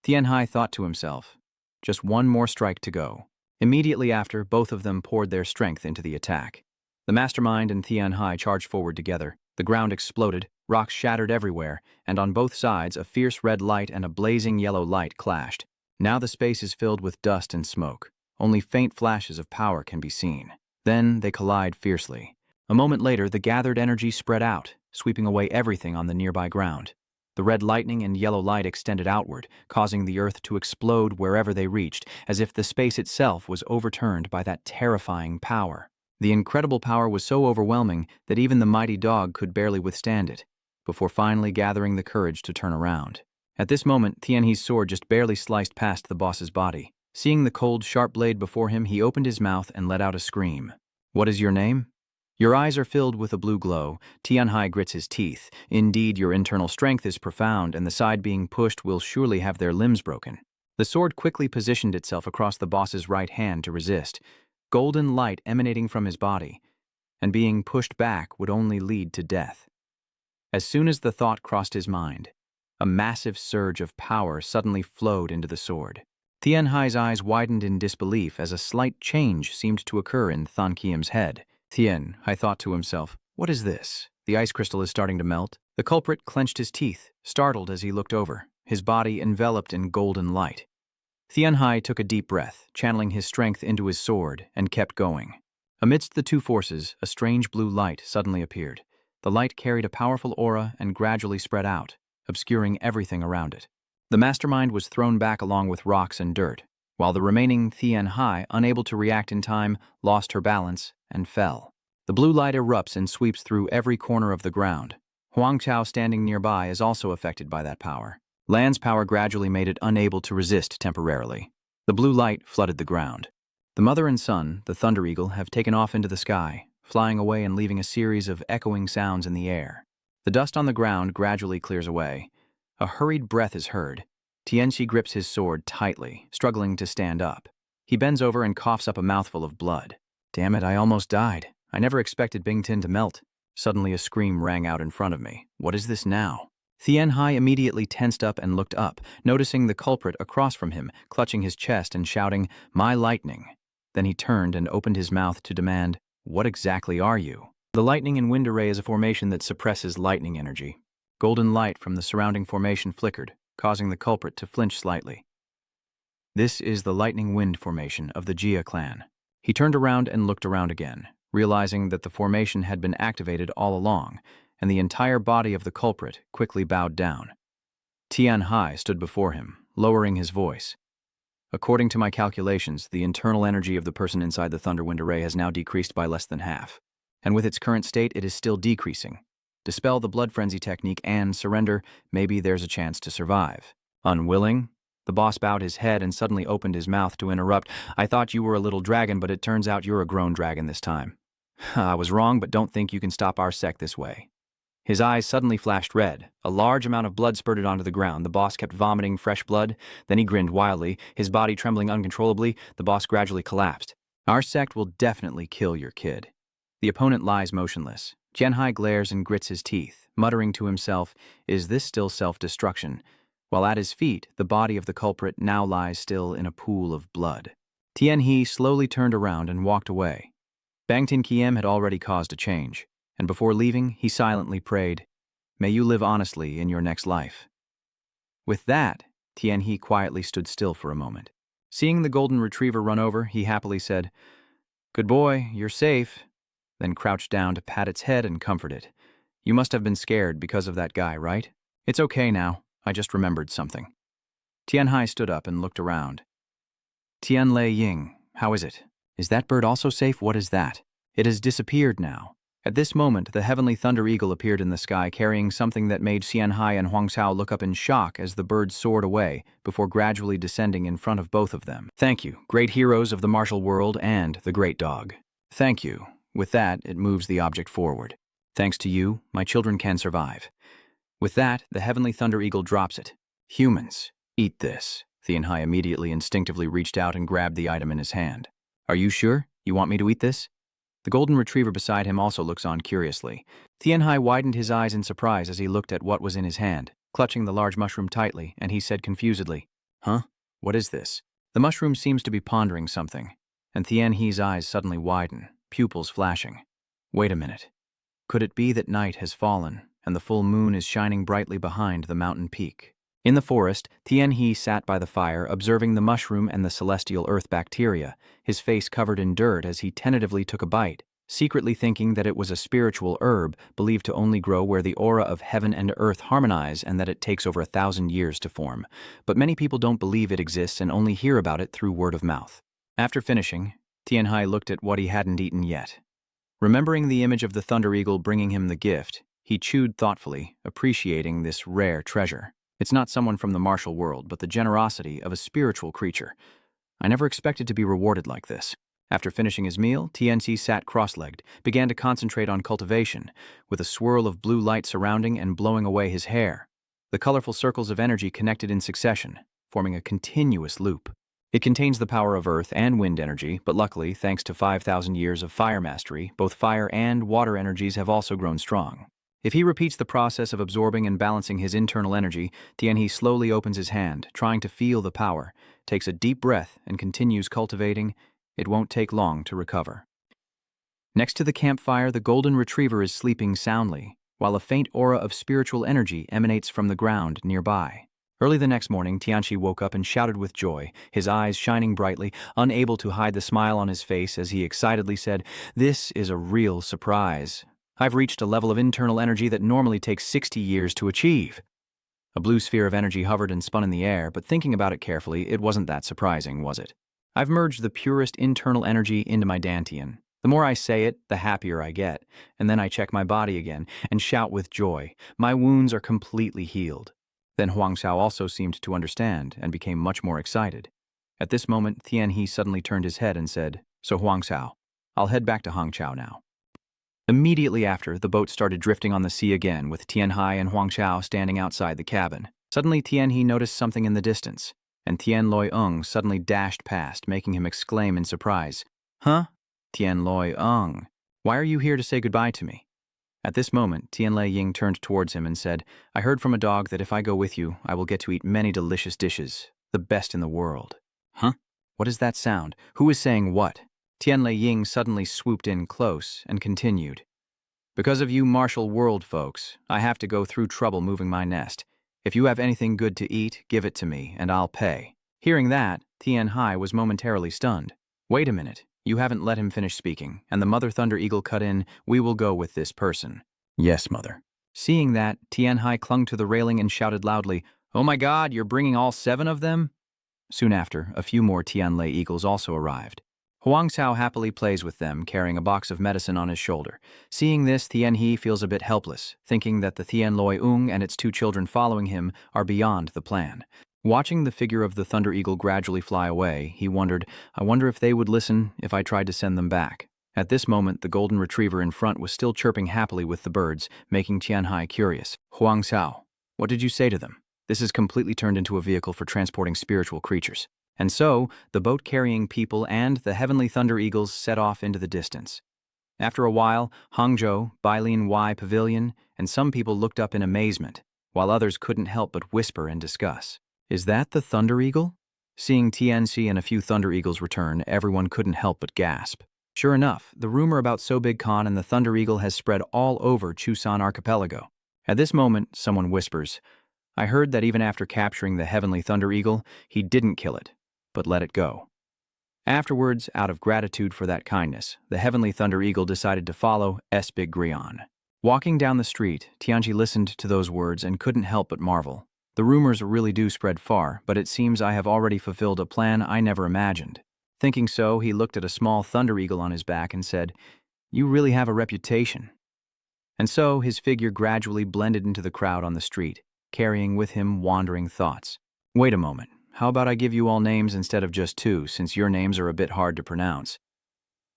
Tianhai thought to himself, just one more strike to go. Immediately after, both of them poured their strength into the attack. The mastermind and Tianhai charged forward together. The ground exploded, rocks shattered everywhere, and on both sides a fierce red light and a blazing yellow light clashed. Now the space is filled with dust and smoke. Only faint flashes of power can be seen. Then they collide fiercely. A moment later, the gathered energy spread out, sweeping away everything on the nearby ground. The red lightning and yellow light extended outward, causing the earth to explode wherever they reached, as if the space itself was overturned by that terrifying power. The incredible power was so overwhelming that even the mighty dog could barely withstand it, before finally gathering the courage to turn around. At this moment, Tianhe's sword just barely sliced past the boss's body. Seeing the cold, sharp blade before him, he opened his mouth and let out a scream. "What is your name?" Your eyes are filled with a blue glow. Tianhai grits his teeth. Indeed, your internal strength is profound, and the side being pushed will surely have their limbs broken. The sword quickly positioned itself across the boss's right hand to resist, golden light emanating from his body, and being pushed back would only lead to death. As soon as the thought crossed his mind, a massive surge of power suddenly flowed into the sword. Tianhai's eyes widened in disbelief as a slight change seemed to occur in Thon Kiem's head. Tianhai thought to himself, "What is this? The ice crystal is starting to melt." The culprit clenched his teeth, startled as he looked over, his body enveloped in golden light. Tianhai took a deep breath, channeling his strength into his sword, and kept going. Amidst the two forces, a strange blue light suddenly appeared. The light carried a powerful aura and gradually spread out, obscuring everything around it. The mastermind was thrown back along with rocks and dirt, while the remaining Tianhai, unable to react in time, lost her balance and fell. The blue light erupts and sweeps through every corner of the ground. Huang Chao, standing nearby, is also affected by that power. Lan's power gradually made it unable to resist temporarily. The blue light flooded the ground. The mother and son, the Thunder Eagle, have taken off into the sky, flying away and leaving a series of echoing sounds in the air. The dust on the ground gradually clears away. A hurried breath is heard. Tianxi grips his sword tightly, struggling to stand up. He bends over and coughs up a mouthful of blood. "Damn it, I almost died. I never expected Bingtin to melt." Suddenly a scream rang out in front of me. What is this now? Tianhai immediately tensed up and looked up, noticing the culprit across from him, clutching his chest and shouting, "My lightning!" Then he turned and opened his mouth to demand, "What exactly are you?" The lightning and wind array is a formation that suppresses lightning energy. Golden light from the surrounding formation flickered, causing the culprit to flinch slightly. This is the lightning wind formation of the Jia clan. He turned around and looked around again, realizing that the formation had been activated all along, and the entire body of the culprit quickly bowed down. Tianhai stood before him, lowering his voice. "According to my calculations, the internal energy of the person inside the Thunderwind array has now decreased by less than half, and with its current state it is still decreasing. Dispel the blood frenzy technique and surrender, maybe there's a chance to survive." Unwilling? The boss bowed his head and suddenly opened his mouth to interrupt. "I thought you were a little dragon, but it turns out you're a grown dragon this time." "I was wrong, but don't think you can stop our sect this way." His eyes suddenly flashed red. A large amount of blood spurted onto the ground. The boss kept vomiting fresh blood. Then he grinned wildly, his body trembling uncontrollably. The boss gradually collapsed. "Our sect will definitely kill your kid." The opponent lies motionless. Tianhai glares and grits his teeth, muttering to himself, "Is this still self-destruction?" While at his feet, the body of the culprit now lies still in a pool of blood. Tianhe slowly turned around and walked away. Bangtin Kiem had already caused a change, and before leaving, he silently prayed, "May you live honestly in your next life." With that, Tianhe quietly stood still for a moment. Seeing the golden retriever run over, he happily said, "Good boy, you're safe," then crouched down to pat its head and comfort it. "You must have been scared because of that guy, right? It's okay now. I just remembered something." Tianhai stood up and looked around. "Tianlei Ying, how is it? Is that bird also safe? What is that?" It has disappeared now. At this moment, the heavenly thunder eagle appeared in the sky, carrying something that made Tianhai and Huang Chao look up in shock as the bird soared away, before gradually descending in front of both of them. "Thank you, great heroes of the martial world and the great dog." "Thank you." With that, it moves the object forward. "Thanks to you, my children can survive." With that, the heavenly thunder eagle drops it. "Humans, eat this." Tianhai immediately instinctively reached out and grabbed the item in his hand. "Are you sure? You want me to eat this?" The golden retriever beside him also looks on curiously. Tianhai widened his eyes in surprise as he looked at what was in his hand, clutching the large mushroom tightly, and he said confusedly, "Huh? What is this?" The mushroom seems to be pondering something, and Tianhe's eyes suddenly widen, pupils flashing. Wait a minute. Could it be that night has fallen, and the full moon is shining brightly behind the mountain peak? In the forest, Tianhe sat by the fire, observing the mushroom and the celestial earth bacteria, his face covered in dirt as he tentatively took a bite, secretly thinking that it was a spiritual herb believed to only grow where the aura of heaven and earth harmonize and that it takes over 1,000 years to form. But many people don't believe it exists and only hear about it through word of mouth. After finishing, Tianhai looked at what he hadn't eaten yet. Remembering the image of the thunder eagle bringing him the gift, he chewed thoughtfully, appreciating this rare treasure. It's not someone from the martial world, but the generosity of a spiritual creature. I never expected to be rewarded like this. After finishing his meal, TNC sat cross-legged, began to concentrate on cultivation, with a swirl of blue light surrounding and blowing away his hair. The colorful circles of energy connected in succession, forming a continuous loop. It contains the power of earth and wind energy, but luckily, thanks to 5,000 years of fire mastery, both fire and water energies have also grown strong. If he repeats the process of absorbing and balancing his internal energy, Tianhe slowly opens his hand, trying to feel the power, takes a deep breath, and continues cultivating. It won't take long to recover. Next to the campfire, the golden retriever is sleeping soundly, while a faint aura of spiritual energy emanates from the ground nearby. Early the next morning, Tianchi woke up and shouted with joy, his eyes shining brightly, unable to hide the smile on his face as he excitedly said, "This is a real surprise. I've reached a level of internal energy that normally takes 60 years to achieve." A blue sphere of energy hovered and spun in the air, but thinking about it carefully, it wasn't that surprising, was it? I've merged the purest internal energy into my dantian. The more I say it, the happier I get, and then I check my body again and shout with joy. My wounds are completely healed. Then Huang Xiao also seemed to understand and became much more excited. At this moment, Tianhe suddenly turned his head and said, "So Huang Xiao, I'll head back to Hangzhou now." Immediately after, the boat started drifting on the sea again, with Tianhai and Huang Xiao standing outside the cabin. Suddenly, Tianhe noticed something in the distance, and Tian Loi Ung suddenly dashed past, making him exclaim in surprise, "Huh? Tian Loi Ung, why are you here to say goodbye to me?" At this moment, Tian Lei Ying turned towards him and said, "I heard from a dog that if I go with you, I will get to eat many delicious dishes, the best in the world." "Huh? What is that sound? Who is saying what?" Tian Lei Ying suddenly swooped in close and continued, "Because of you martial world folks, I have to go through trouble moving my nest. If you have anything good to eat, give it to me, and I'll pay." Hearing that, Tian Hai was momentarily stunned. "Wait a minute, you haven't let him finish speaking," and the Mother Thunder Eagle cut in, "We will go with this person." "Yes, Mother." Seeing that, Tian Hai clung to the railing and shouted loudly, "Oh my God, you're bringing all 7 of them?" Soon after, a few more Tian Lei Eagles also arrived. Huang Xiao happily plays with them, carrying a box of medicine on his shoulder. Seeing this, Tianhe feels a bit helpless, thinking that the Tian Loi Ung and its 2 children following him are beyond the plan. Watching the figure of the Thunder Eagle gradually fly away, he wondered, I wonder if they would listen if I tried to send them back. At this moment, the golden retriever in front was still chirping happily with the birds, making Tianhai curious. "Huang Xiao, what did you say to them?" "This has completely turned into a vehicle for transporting spiritual creatures." And so, the boat carrying people and the heavenly Thunder Eagles set off into the distance. After a while, Hangzhou, Bailin Y Pavilion, and some people looked up in amazement, while others couldn't help but whisper and discuss. "Is that the Thunder Eagle?" Seeing Tianxi and a few Thunder Eagles return, everyone couldn't help but gasp. Sure enough, the rumor about Sobig Khan and the Thunder Eagle has spread all over Chusan Archipelago. At this moment, someone whispers, "I heard that even after capturing the heavenly Thunder Eagle, he didn't kill it, but let it go." Afterwards, out of gratitude for that kindness, the heavenly Thunder Eagle decided to follow Big Grion. Walking down the street, Tianji listened to those words and couldn't help but marvel. The rumors really do spread far, but it seems I have already fulfilled a plan I never imagined. Thinking so, he looked at a small Thunder Eagle on his back and said, "You really have a reputation." And so his figure gradually blended into the crowd on the street, carrying with him wandering thoughts. "Wait a moment. How about I give you all names instead of just 2, since your names are a bit hard to pronounce?"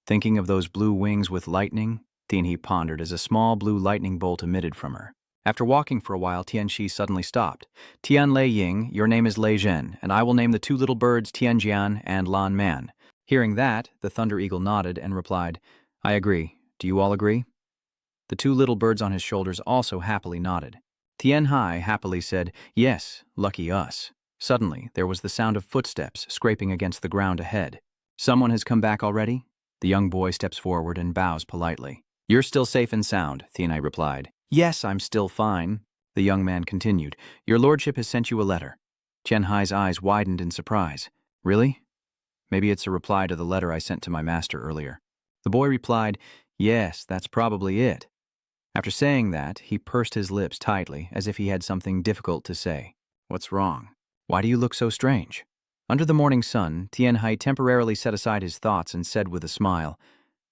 Thinking of those blue wings with lightning, Tianhe pondered as a small blue lightning bolt emitted from her. After walking for a while, Tianxi suddenly stopped. "Tian Lei Ying, your name is Lei Zhen, and I will name the 2 little birds Tianjian and Lan Man." Hearing that, the Thunder Eagle nodded and replied, "I agree. Do you all agree?" The 2 little birds on his shoulders also happily nodded. Tian Hai happily said, "Yes, lucky us." Suddenly, there was the sound of footsteps scraping against the ground ahead. "Someone has come back already?" The young boy steps forward and bows politely. "You're still safe and sound," Tianai replied. "Yes, I'm still fine." The young man continued, "Your lordship has sent you a letter." Tianhai's eyes widened in surprise. "Really? Maybe it's a reply to the letter I sent to my master earlier." The boy replied, "Yes, that's probably it." After saying that, he pursed his lips tightly, as if he had something difficult to say. "What's wrong? Why do you look so strange?" Under the morning sun, Tianhai temporarily set aside his thoughts and said with a smile,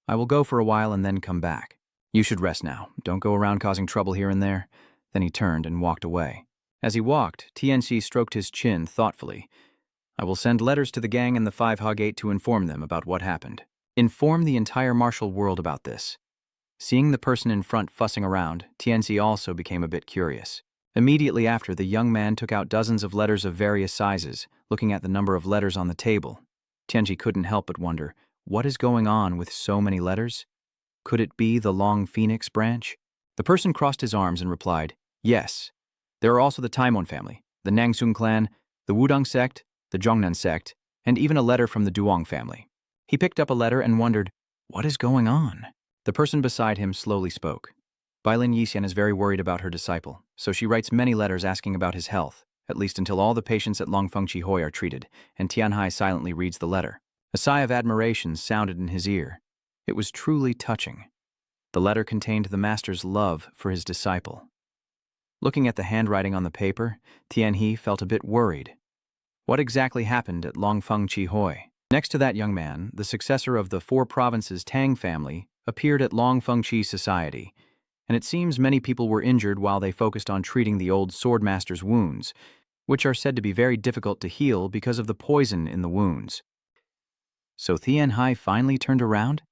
"I will go for a while and then come back. You should rest now. Don't go around causing trouble here and there." Then he turned and walked away. As he walked, Tianxi stroked his chin thoughtfully. "I will send letters to the gang and the 5 Hog 8 to inform them about what happened." Inform the entire martial world about this. Seeing the person in front fussing around, Tianzi also became a bit curious. Immediately after, the young man took out dozens of letters of various sizes. Looking at the number of letters on the table, Tianji couldn't help but wonder, what is going on with so many letters? Could it be the Long Phoenix branch? The person crossed his arms and replied, yes. There are also the Taimon family, the Nangsung clan, the Wudang sect, the Zhongnan sect, and even a letter from the Duong family. He picked up a letter and wondered, what is going on? The person beside him slowly spoke. Bailin Yixian is very worried about her disciple, so she writes many letters asking about his health, at least until all the patients at Longfeng Chihoi are treated, and Tianhai silently reads the letter. A sigh of admiration sounded in his ear. It was truly touching. The letter contained the master's love for his disciple. Looking at the handwriting on the paper, Tianhe felt a bit worried. What exactly happened at Longfeng Chihoi? Next to that young man, the successor of the Four Provinces Tang family appeared at Longfeng Chi Society, and it seems many people were injured while they focused on treating the old swordmaster's wounds, which are said to be very difficult to heal because of the poison in the wounds. So Tianhai finally turned around?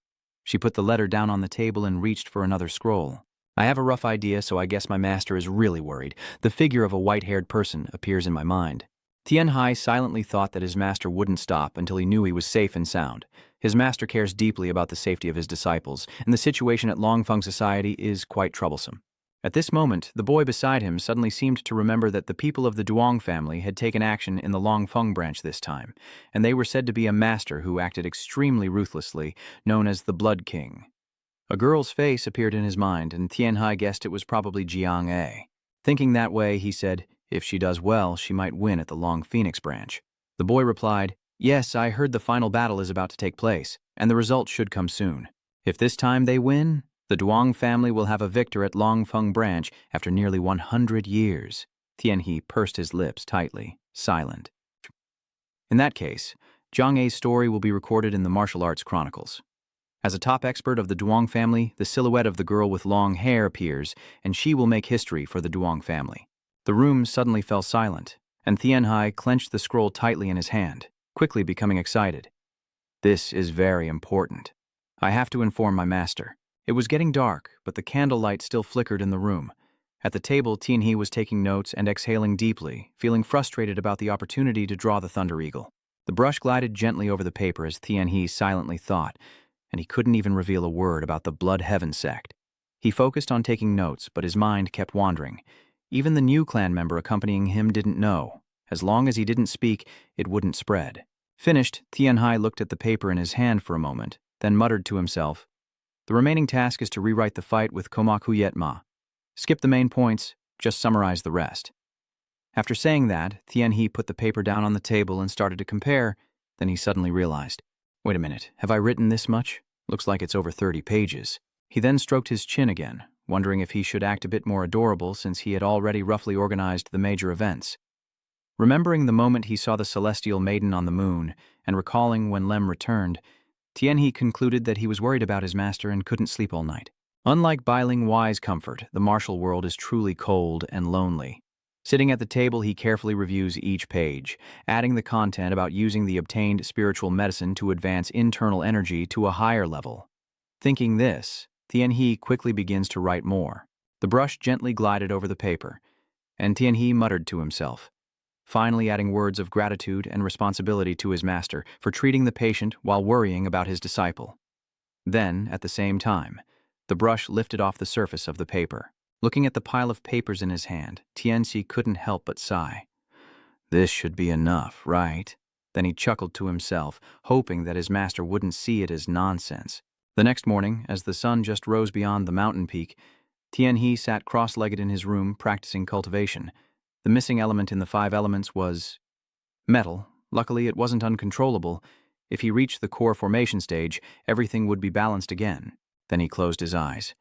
She put the letter down on the table and reached for another scroll. I have a rough idea, so I guess my master is really worried. The figure of a white-haired person appears in my mind. Tianhai silently thought that his master wouldn't stop until he knew he was safe and sound. His master cares deeply about the safety of his disciples, and the situation at Longfeng Society is quite troublesome. At this moment, the boy beside him suddenly seemed to remember that the people of the Duong family had taken action in the Longfeng branch this time, and they were said to be a master who acted extremely ruthlessly, known as the Blood King. A girl's face appeared in his mind, and Tianhai guessed it was probably Jiang A. Thinking that way, he said, if she does well, she might win at the Long Phoenix branch. The boy replied, yes, I heard the final battle is about to take place, and the result should come soon. If this time they win, the Duong family will have a victor at Longfeng branch after nearly 100 years. Tianhe pursed his lips tightly, silent. In that case, Jiang A's story will be recorded in the Martial Arts Chronicles. As a top expert of the Duong family, the silhouette of the girl with long hair appears, and she will make history for the Duong family. The room suddenly fell silent, and Tianhai clenched the scroll tightly in his hand, quickly becoming excited. This is very important. I have to inform my master. It was getting dark, but the candlelight still flickered in the room. At the table, Tianhe was taking notes and exhaling deeply, feeling frustrated about the opportunity to draw the Thunder Eagle. The brush glided gently over the paper as Tianhe silently thought, and he couldn't even reveal a word about the Blood Heaven sect. He focused on taking notes, but his mind kept wandering. Even the new clan member accompanying him didn't know. As long as he didn't speak, it wouldn't spread. Finished, Tianhai looked at the paper in his hand for a moment, then muttered to himself, the remaining task is to rewrite the fight with Komaku Yetma. Skip the main points, just summarize the rest. After saying that, Tianhe put the paper down on the table and started to compare. Then he suddenly realized, wait a minute, have I written this much? Looks like it's over 30 pages. He then stroked his chin again, wondering if he should act a bit more adorable since he had already roughly organized the major events. Remembering the moment he saw the celestial maiden on the moon, and recalling when Lem returned, Tianhe concluded that he was worried about his master and couldn't sleep all night. Unlike Bailing Wai's comfort, the martial world is truly cold and lonely. Sitting at the table, he carefully reviews each page, adding the content about using the obtained spiritual medicine to advance internal energy to a higher level. Thinking this, Tianhe quickly begins to write more. The brush gently glided over the paper, and Tianhe muttered to himself, finally adding words of gratitude and responsibility to his master for treating the patient while worrying about his disciple. Then, at the same time, the brush lifted off the surface of the paper. Looking at the pile of papers in his hand, Tianzi couldn't help but sigh. This should be enough, right? Then he chuckled to himself, hoping that his master wouldn't see it as nonsense. The next morning, as the sun just rose beyond the mountain peak, Tianhe sat cross-legged in his room practicing cultivation. The missing element in the 5 elements was metal. Luckily, it wasn't uncontrollable. If he reached the core formation stage, everything would be balanced again. Then he closed his eyes.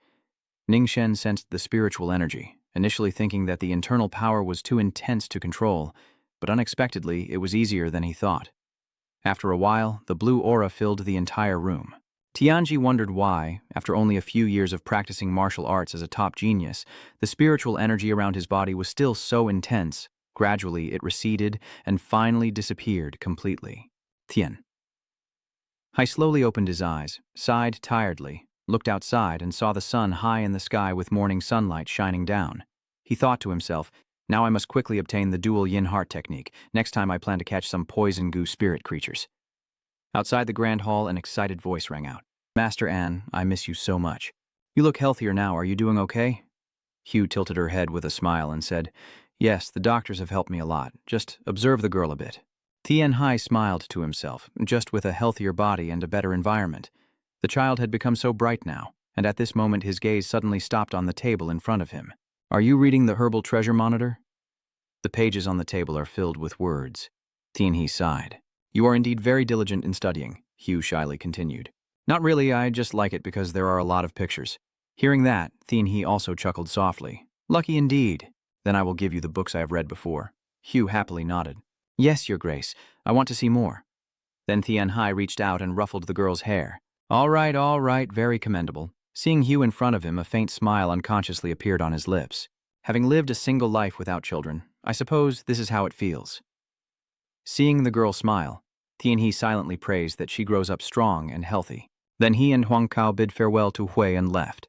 Ningxuan sensed the spiritual energy, initially thinking that the internal power was too intense to control, but unexpectedly, it was easier than he thought. After a while, the blue aura filled the entire room. Tianji wondered why, after only a few years of practicing martial arts as a top genius, the spiritual energy around his body was still so intense. Gradually, it receded and finally disappeared completely. Tian. Hai slowly opened his eyes, sighed tiredly, looked outside and saw the sun high in the sky with morning sunlight shining down. He thought to himself, now I must quickly obtain the dual yin heart technique. Next time I plan to catch some poison goo spirit creatures. Outside the grand hall, an excited voice rang out. Master Anne, I miss you so much. You look healthier now, are you doing okay? Hugh tilted her head with a smile and said, yes, the doctors have helped me a lot. Just observe the girl a bit. Tian Hai smiled to himself, just with a healthier body and a better environment. The child had become so bright now, and at this moment his gaze suddenly stopped on the table in front of him. Are you reading the herbal treasure monitor? The pages on the table are filled with words. Tian He sighed. You are indeed very diligent in studying, Hugh shyly continued. Not really, I just like it because there are a lot of pictures. Hearing that, Tian He also chuckled softly. Lucky indeed. Then I will give you the books I have read before. Hugh happily nodded. Yes, Your Grace. I want to see more. Then Tian Hai reached out and ruffled the girl's hair. All right, very commendable. Seeing Hugh in front of him, a faint smile unconsciously appeared on his lips. Having lived a single life without children, I suppose this is how it feels. Seeing the girl smile, Tian He silently praised that she grows up strong and healthy. Then he and Huang Kao bid farewell to Hui and left.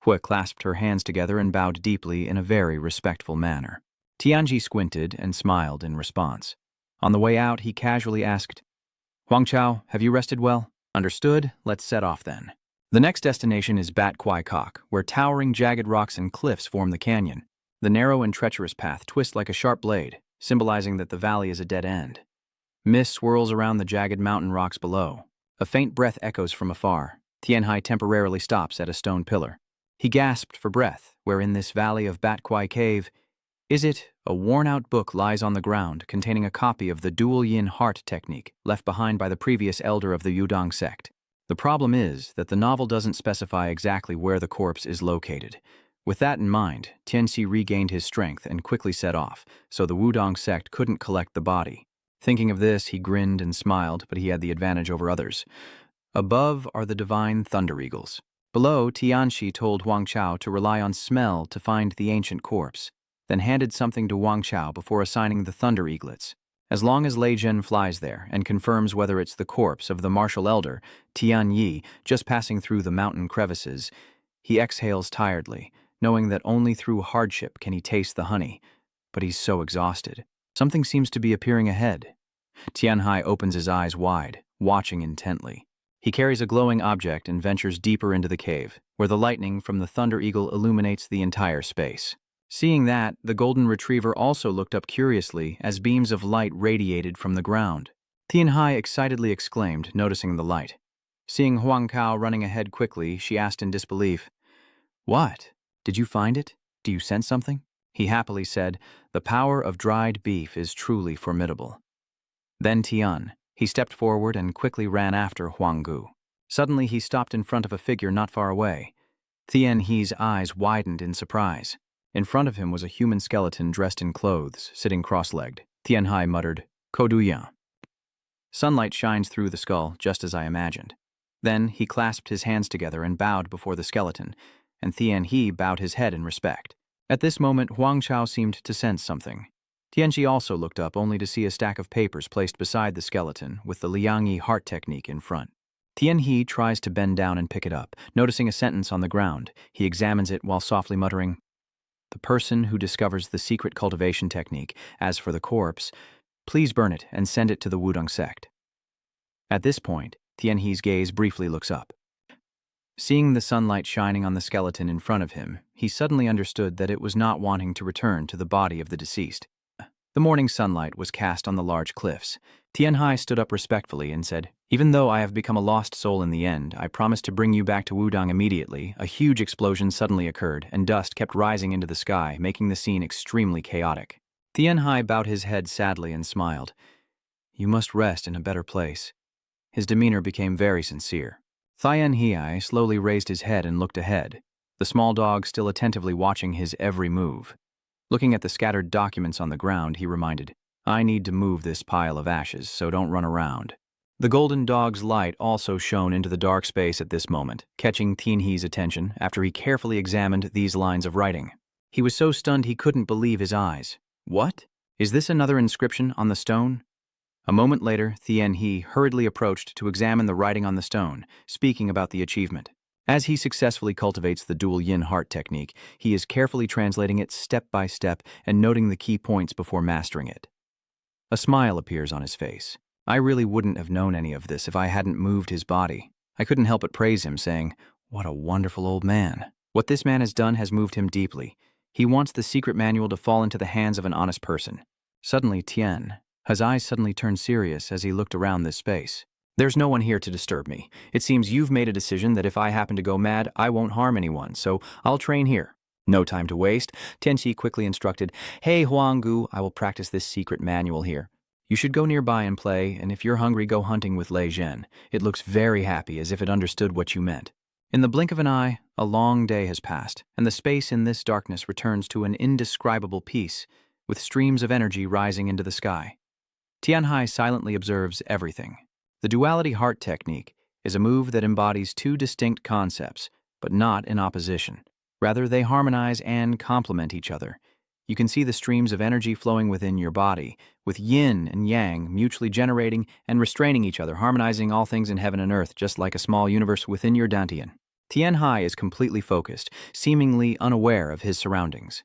Hui clasped her hands together and bowed deeply in a very respectful manner. Tianji squinted and smiled in response. On the way out, he casually asked, Huang Chao, have you rested well? Understood, let's set off then. The next destination is Bat Kwai Kok, where towering jagged rocks and cliffs form the canyon. The narrow and treacherous path twists like a sharp blade, symbolizing that the valley is a dead end. Mist swirls around the jagged mountain rocks below. A faint breath echoes from afar. Tian Hai temporarily stops at a stone pillar. He gasped for breath, where in this valley of Bat Kwai Cave, a worn-out book lies on the ground containing a copy of the dual yin heart technique left behind by the previous elder of the Yudong sect. The problem is that the novel doesn't specify exactly where the corpse is located. With that in mind, Tianxi regained his strength and quickly set off, so the Wudong sect couldn't collect the body. Thinking of this, he grinned and smiled, but he had the advantage over others. Above are the divine thunder eagles. Below, Tianxi told Huang Chao to rely on smell to find the ancient corpse, then handed something to Huang Chao before assigning the thunder eaglets. As long as Lei Zhen flies there and confirms whether it's the corpse of the martial elder, Tian Yi, just passing through the mountain crevices, he exhales tiredly, knowing that only through hardship can he taste the honey. But he's so exhausted. Something seems to be appearing ahead. Tian Hai opens his eyes wide, watching intently. He carries a glowing object and ventures deeper into the cave, where the lightning from the thunder eagle illuminates the entire space. Seeing that, the golden retriever also looked up curiously as beams of light radiated from the ground. Tian Hai excitedly exclaimed, noticing the light. Seeing Huang Kao running ahead quickly, she asked in disbelief, What? Did you find it? Do you sense something? He happily said, The power of dried beef is truly formidable. Then he stepped forward and quickly ran after Huang Gu. Suddenly he stopped in front of a figure not far away. Tian He's eyes widened in surprise. In front of him was a human skeleton dressed in clothes, sitting cross-legged. Tian Hai muttered, Koduyan. Sunlight shines through the skull, just as I imagined. Then he clasped his hands together and bowed before the skeleton, and Tian He bowed his head in respect. At this moment, Huang Chao seemed to sense something. Tianji also looked up only to see a stack of papers placed beside the skeleton with the Liangyi heart technique in front. Tian He tries to bend down and pick it up. Noticing a sentence on the ground, he examines it while softly muttering, The person who discovers the secret cultivation technique, as for the corpse, please burn it and send it to the Wudong sect. At this point, Tian He's gaze briefly looks up. Seeing the sunlight shining on the skeleton in front of him, he suddenly understood that it was not wanting to return to the body of the deceased. The morning sunlight was cast on the large cliffs. Tian Hai stood up respectfully and said, Even though I have become a lost soul in the end, I promise to bring you back to Wudong immediately. A huge explosion suddenly occurred, and dust kept rising into the sky, making the scene extremely chaotic. Tian Hai bowed his head sadly and smiled. You must rest in a better place. His demeanor became very sincere. Tian Hai slowly raised his head and looked ahead, the small dog still attentively watching his every move. Looking at the scattered documents on the ground, he reminded, I need to move this pile of ashes, so don't run around. The golden dog's light also shone into the dark space at this moment, catching Tian He's attention after he carefully examined these lines of writing. He was so stunned he couldn't believe his eyes. What? Is this another inscription on the stone? A moment later, Thien He hurriedly approached to examine the writing on the stone, speaking about the achievement. As he successfully cultivates the dual yin heart technique, he is carefully translating it step by step and noting the key points before mastering it. A smile appears on his face. I really wouldn't have known any of this if I hadn't moved his body. I couldn't help but praise him, saying, "What a wonderful old man." What this man has done has moved him deeply. He wants the secret manual to fall into the hands of an honest person. Suddenly, his eyes suddenly turned serious as he looked around this space. "There's no one here to disturb me. It seems you've made a decision that if I happen to go mad, I won't harm anyone, so I'll train here." No time to waste, Tianqi quickly instructed, "Hey Huanggu, I will practice this secret manual here. You should go nearby and play, and if you're hungry, go hunting with Lei Zhen. It looks very happy, as if it understood what you meant." In the blink of an eye, a long day has passed, and the space in this darkness returns to an indescribable peace, with streams of energy rising into the sky. Tianhai silently observes everything. The duality heart technique is a move that embodies two distinct concepts, but not in opposition. Rather, they harmonize and complement each other. You can see the streams of energy flowing within your body, with yin and yang mutually generating and restraining each other, harmonizing all things in heaven and earth, just like a small universe within your dantian. Tianhai is completely focused, seemingly unaware of his surroundings.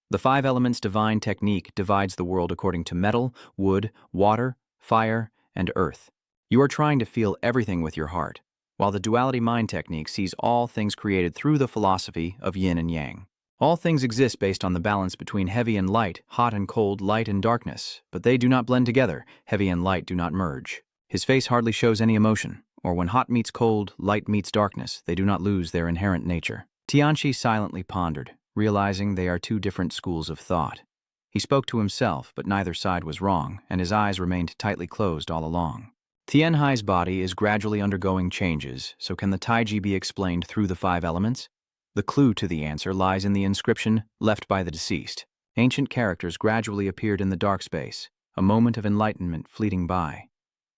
The five elements divine technique divides the world according to metal, wood, water, fire, and earth. You are trying to feel everything with your heart, while the duality mind technique sees all things created through the philosophy of yin and yang. All things exist based on the balance between heavy and light, hot and cold, light and darkness, but they do not blend together, heavy and light do not merge. His face hardly shows any emotion, or when hot meets cold, light meets darkness, they do not lose their inherent nature. Tianqi silently pondered, realizing they are two different schools of thought. He spoke to himself, but neither side was wrong, and his eyes remained tightly closed all along. Tianhai's body is gradually undergoing changes, so can the Taiji be explained through the five elements? The clue to the answer lies in the inscription left by the deceased. Ancient characters gradually appeared in the dark space, a moment of enlightenment fleeting by.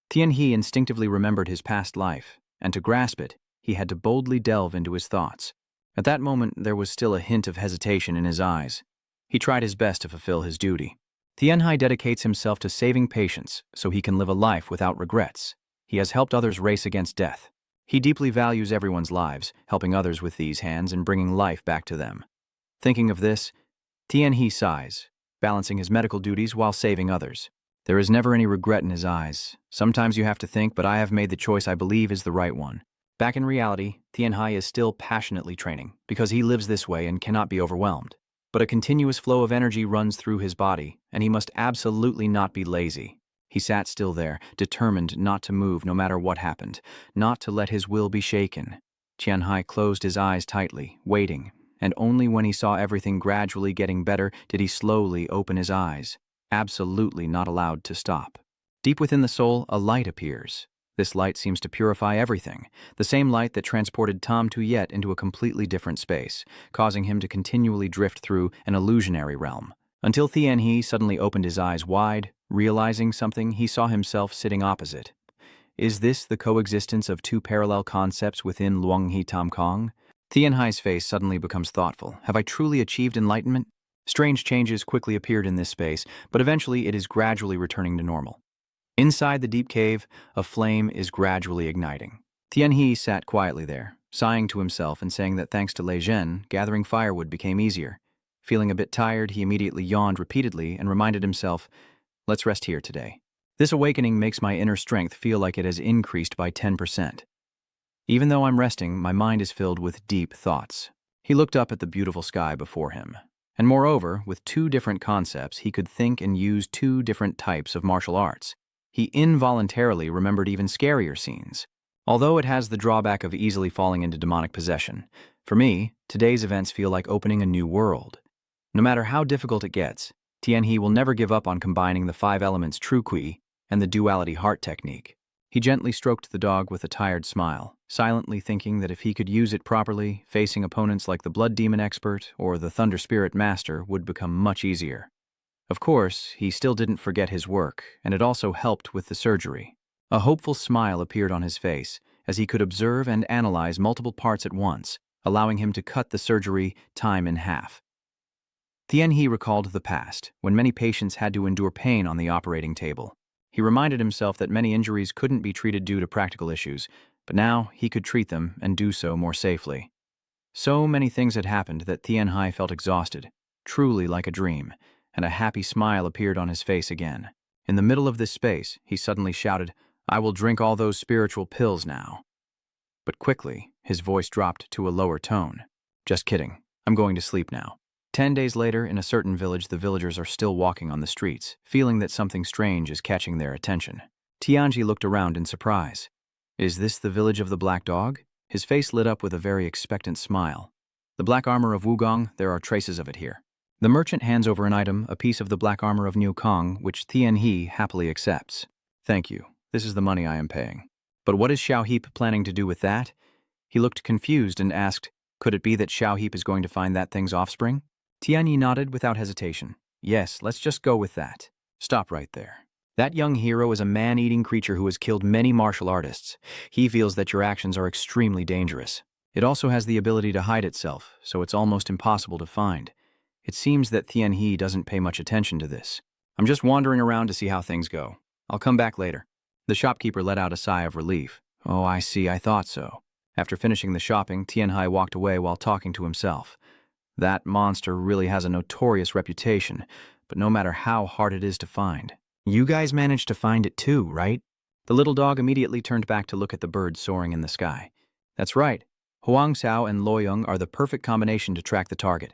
Tianhe instinctively remembered his past life, and to grasp it, he had to boldly delve into his thoughts. At that moment, there was still a hint of hesitation in his eyes. He tried his best to fulfill his duty. Tianhai dedicates himself to saving patients so he can live a life without regrets. He has helped others race against death. He deeply values everyone's lives, helping others with these hands and bringing life back to them. Thinking of this, Tianhe sighs, balancing his medical duties while saving others. There is never any regret in his eyes. Sometimes you have to think, but I have made the choice I believe is the right one. Back in reality, Tianhai is still passionately training, because he lives this way and cannot be overwhelmed. But a continuous flow of energy runs through his body, and he must absolutely not be lazy. He sat still there, determined not to move no matter what happened, not to let his will be shaken. Tianhai closed his eyes tightly, waiting, and only when he saw everything gradually getting better did he slowly open his eyes, absolutely not allowed to stop. Deep within the soul, a light appears. This light seems to purify everything, the same light that transported Tom Tuyet into a completely different space, causing him to continually drift through an illusionary realm. Until Tianhe suddenly opened his eyes wide, realizing something, he saw himself sitting opposite. Is this the coexistence of two parallel concepts within Luanghe Tam Kong? Tianhai's face suddenly becomes thoughtful. Have I truly achieved enlightenment? Strange changes quickly appeared in this space, but eventually it is gradually returning to normal. Inside the deep cave, a flame is gradually igniting. Tianhe sat quietly there, sighing to himself and saying that thanks to Lei Zhen, gathering firewood became easier. Feeling a bit tired, he immediately yawned repeatedly and reminded himself, let's rest here today. This awakening makes my inner strength feel like it has increased by 10%. Even though I'm resting, my mind is filled with deep thoughts. He looked up at the beautiful sky before him. And moreover, with two different concepts, he could think and use two different types of martial arts. He involuntarily remembered even scarier scenes. Although it has the drawback of easily falling into demonic possession, for me, today's events feel like opening a new world. No matter how difficult it gets, Tianhe will never give up on combining the five elements True Qi and the duality heart technique. He gently stroked the dog with a tired smile, silently thinking that if he could use it properly, facing opponents like the Blood Demon Expert or the Thunder Spirit Master would become much easier. Of course, he still didn't forget his work, and it also helped with the surgery. A hopeful smile appeared on his face as he could observe and analyze multiple parts at once, allowing him to cut the surgery time in half. Tianhe recalled the past, when many patients had to endure pain on the operating table. He reminded himself that many injuries couldn't be treated due to practical issues, but now he could treat them and do so more safely. So many things had happened that Tianhai felt exhausted, truly like a dream, and a happy smile appeared on his face again. In the middle of this space, he suddenly shouted, "I will drink all those spiritual pills now." But quickly, his voice dropped to a lower tone. "Just kidding. I'm going to sleep now." 10 days later, in a certain village, the villagers are still walking on the streets, feeling that something strange is catching their attention. Tianji looked around in surprise. "Is this the village of the Black Dog?" His face lit up with a very expectant smile. "The black armor of Wugong, there are traces of it here." The merchant hands over an item, a piece of the black armor of Niukong, which Tianhe happily accepts. "Thank you. This is the money I am paying." "But what is Xiao Heap planning to do with that?" He looked confused and asked, "Could it be that Xiao Heap is going to find that thing's offspring?" Tianyi nodded without hesitation. "Yes, let's just go with that." "Stop right there. That young hero is a man-eating creature who has killed many martial artists. He feels that your actions are extremely dangerous. It also has the ability to hide itself, so it's almost impossible to find. It seems that Tianhe doesn't pay much attention to this. I'm just wandering around to see how things go. I'll come back later." The shopkeeper let out a sigh of relief. "Oh, I see, I thought so." After finishing the shopping, Tianhai walked away while talking to himself. That monster really has a notorious reputation, but no matter how hard it is to find. "You guys managed to find it too, right?" The little dog immediately turned back to look at the bird soaring in the sky. "That's right. Huang Xiao and Luoyong are the perfect combination to track the target."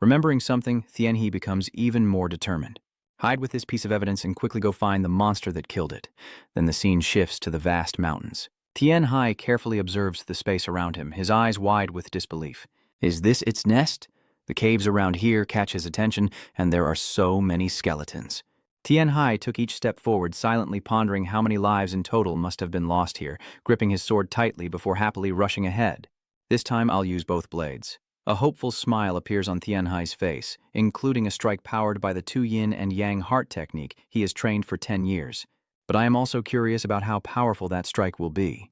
Remembering something, Tianhe becomes even more determined. "Hide with this piece of evidence and quickly go find the monster that killed it." Then the scene shifts to the vast mountains. Tianhai carefully observes the space around him, his eyes wide with disbelief. Is this its nest? The caves around here catch his attention, and there are so many skeletons. Tianhai took each step forward, silently pondering how many lives in total must have been lost here, gripping his sword tightly before happily rushing ahead. "This time I'll use both blades." A hopeful smile appears on Tianhai's face, including a strike powered by the two yin and yang heart technique he has trained for 10 years. But I am also curious about how powerful that strike will be.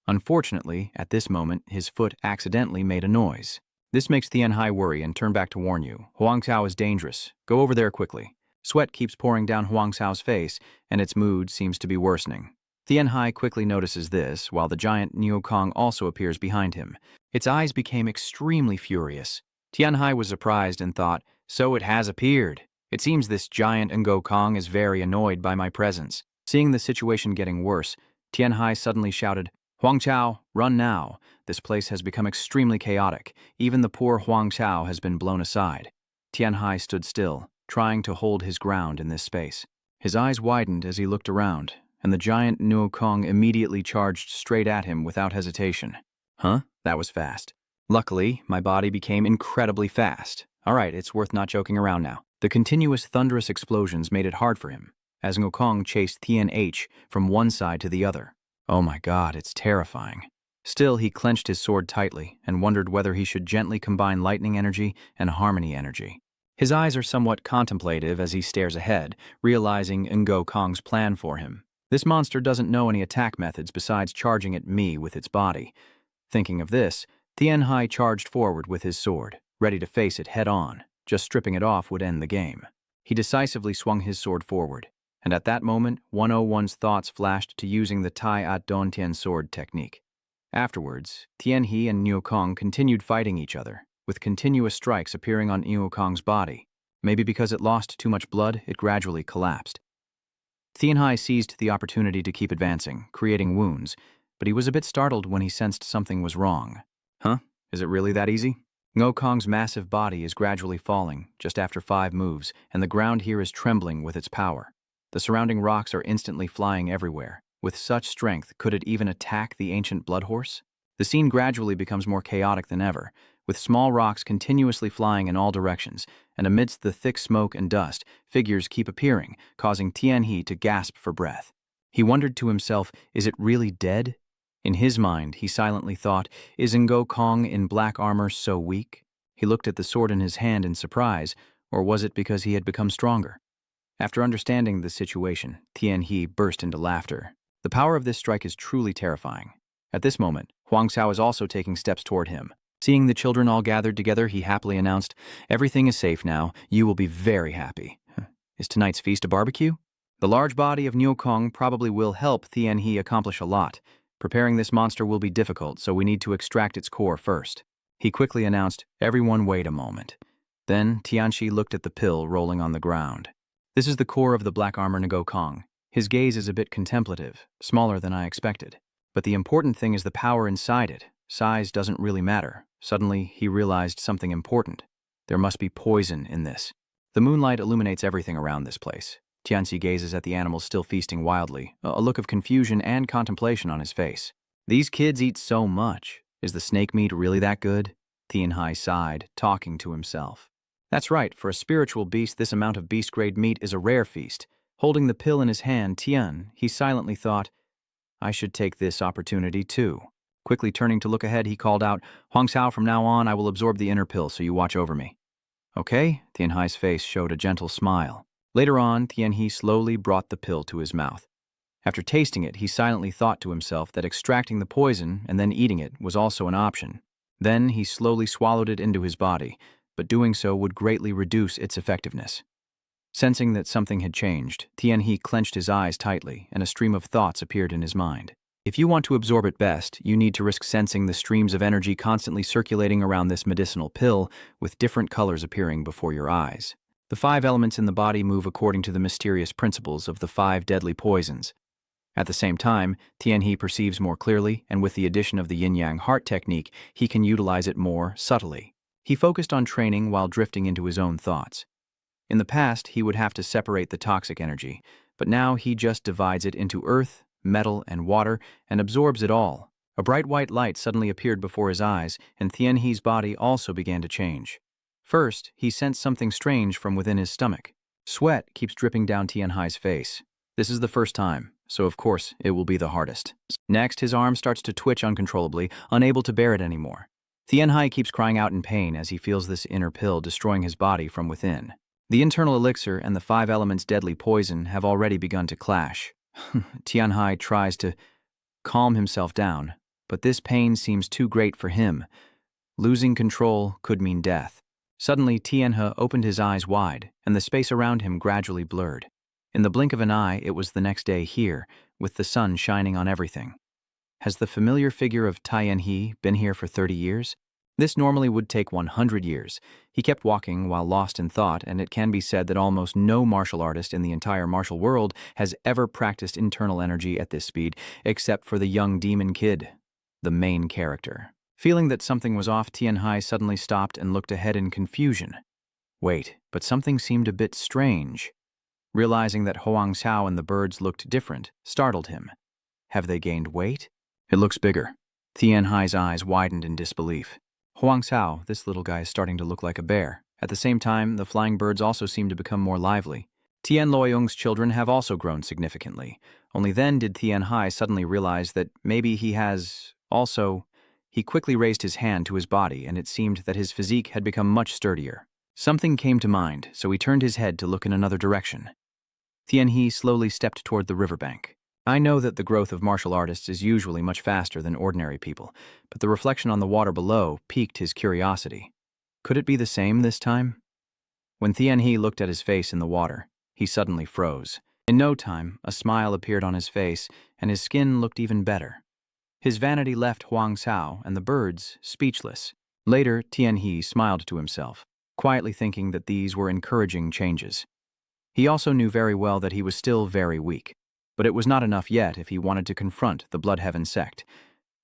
Unfortunately, at this moment, his foot accidentally made a noise. This makes Tianhai worry and turn back to warn you. "Huang Xiao is dangerous. Go over there quickly." Sweat keeps pouring down Huang Xiao's face, and its mood seems to be worsening. Tianhai quickly notices this, while the giant Niukong also appears behind him. Its eyes became extremely furious. Tianhai was surprised and thought, "So it has appeared. It seems this giant Ngokong is very annoyed by my presence." Seeing the situation getting worse, Tianhai suddenly shouted, "Huang Xiao, run now. This place has become extremely chaotic. Even the poor Huang Xiao has been blown aside." Tianhai stood still, trying to hold his ground in this space. His eyes widened as he looked around, and the giant Nuokong immediately charged straight at him without hesitation. Huh? That was fast. Luckily, my body became incredibly fast. All right, it's worth not joking around now. The continuous thunderous explosions made it hard for him, as Ngokong chased Tian-H from one side to the other. Oh my god, it's terrifying. Still, he clenched his sword tightly and wondered whether he should gently combine lightning energy and harmony energy. His eyes are somewhat contemplative as he stares ahead, realizing Ngokong's plan for him. This monster doesn't know any attack methods besides charging at me with its body. Thinking of this, Tianhai charged forward with his sword, ready to face it head-on. Just stripping it off would end the game. He decisively swung his sword forward, and at that moment, 101's thoughts flashed to using the Tai At Don Tian sword technique. Afterwards, Tianhe and Niukong continued fighting each other, with continuous strikes appearing on Niukong's body. Maybe because it lost too much blood, it gradually collapsed. Tianhai seized the opportunity to keep advancing, creating wounds, but he was a bit startled when he sensed something was wrong. Huh? Is it really that easy? Ngokong's massive body is gradually falling, just after 5 moves, and the ground here is trembling with its power. The surrounding rocks are instantly flying everywhere. With such strength, could it even attack the ancient blood horse? The scene gradually becomes more chaotic than ever, with small rocks continuously flying in all directions, and amidst the thick smoke and dust, figures keep appearing, causing Tianhe to gasp for breath. He wondered to himself, is it really dead? In his mind, he silently thought, is Ngokong in black armor so weak? He looked at the sword in his hand in surprise, or was it because he had become stronger? After understanding the situation, Tianhe burst into laughter. The power of this strike is truly terrifying. At this moment, Huang Xiao is also taking steps toward him. Seeing the children all gathered together, he happily announced, "Everything is safe now. You will be very happy." Is tonight's feast a barbecue? The large body of Niukong probably will help Tianhe accomplish a lot. Preparing this monster will be difficult, so we need to extract its core first. He quickly announced, "Everyone wait a moment." Then Tianshi looked at the pill rolling on the ground. This is the core of the black armor Ngokong. His gaze is a bit contemplative, smaller than I expected. But the important thing is the power inside it. Size doesn't really matter. Suddenly, he realized something important. There must be poison in this. The moonlight illuminates everything around this place. Tianxi gazes at the animals still feasting wildly, a look of confusion and contemplation on his face. These kids eat so much. Is the snake meat really that good? Tianhai sighed, talking to himself. That's right, for a spiritual beast, this amount of beast-grade meat is a rare feast. Holding the pill in his hand, he silently thought, I should take this opportunity too. Quickly turning to look ahead, he called out, Huang Xiao, from now on I will absorb the inner pill, so you watch over me. Okay, Tianhai's face showed a gentle smile. Later on, Tianhe slowly brought the pill to his mouth. After tasting it, he silently thought to himself that extracting the poison and then eating it was also an option. Then he slowly swallowed it into his body, but doing so would greatly reduce its effectiveness. Sensing that something had changed, Tianhe clenched his eyes tightly, and a stream of thoughts appeared in his mind. If you want to absorb it best, you need to risk sensing the streams of energy constantly circulating around this medicinal pill, with different colors appearing before your eyes. The 5 elements in the body move according to the mysterious principles of the 5 deadly poisons. At the same time, Tianhe perceives more clearly, and with the addition of the yin-yang heart technique, he can utilize it more subtly. He focused on training while drifting into his own thoughts. In the past, he would have to separate the toxic energy, but now he just divides it into earth, metal, and water, and absorbs it all. A bright white light suddenly appeared before his eyes, and Tianhe's body also began to change. First, he sensed something strange from within his stomach. Sweat keeps dripping down Tianhe's face. This is the first time, so of course it will be the hardest. Next, his arm starts to twitch uncontrollably, unable to bear it anymore. Tianhe keeps crying out in pain as he feels this inner pill destroying his body from within. The internal elixir and the 5 elements' deadly poison have already begun to clash. Tianhe tries to calm himself down, but this pain seems too great for him. Losing control could mean death. Suddenly, Tianhe opened his eyes wide, and the space around him gradually blurred. In the blink of an eye, it was the next day here, with the sun shining on everything. Has the familiar figure of Tianhe been here for 30 years? This normally would take 100 years. He kept walking while lost in thought, and it can be said that almost no martial artist in the entire martial world has ever practiced internal energy at this speed, except for the young demon kid, the main character. Feeling that something was off, Tianhe suddenly stopped and looked ahead in confusion. Wait, but something seemed a bit strange. Realizing that Huang Xiao and the birds looked different, startled him. Have they gained weight? It looks bigger. Tianhe's eyes widened in disbelief. Huang Xiao, this little guy is starting to look like a bear. At the same time, the flying birds also seem to become more lively. Tian Luoyong's children have also grown significantly. Only then did Tianhe suddenly realize that maybe he has also... He quickly raised his hand to his body, and it seemed that his physique had become much sturdier. Something came to mind, so he turned his head to look in another direction. Tianhe slowly stepped toward the riverbank. I know that the growth of martial artists is usually much faster than ordinary people, but the reflection on the water below piqued his curiosity. Could it be the same this time? When Tianhe looked at his face in the water, he suddenly froze. In no time, a smile appeared on his face, and his skin looked even better. His vanity left Huang Xiao and the birds speechless. Later, Tianhe smiled to himself, quietly thinking that these were encouraging changes. He also knew very well that he was still very weak. But it was not enough yet if he wanted to confront the Bloodheaven sect.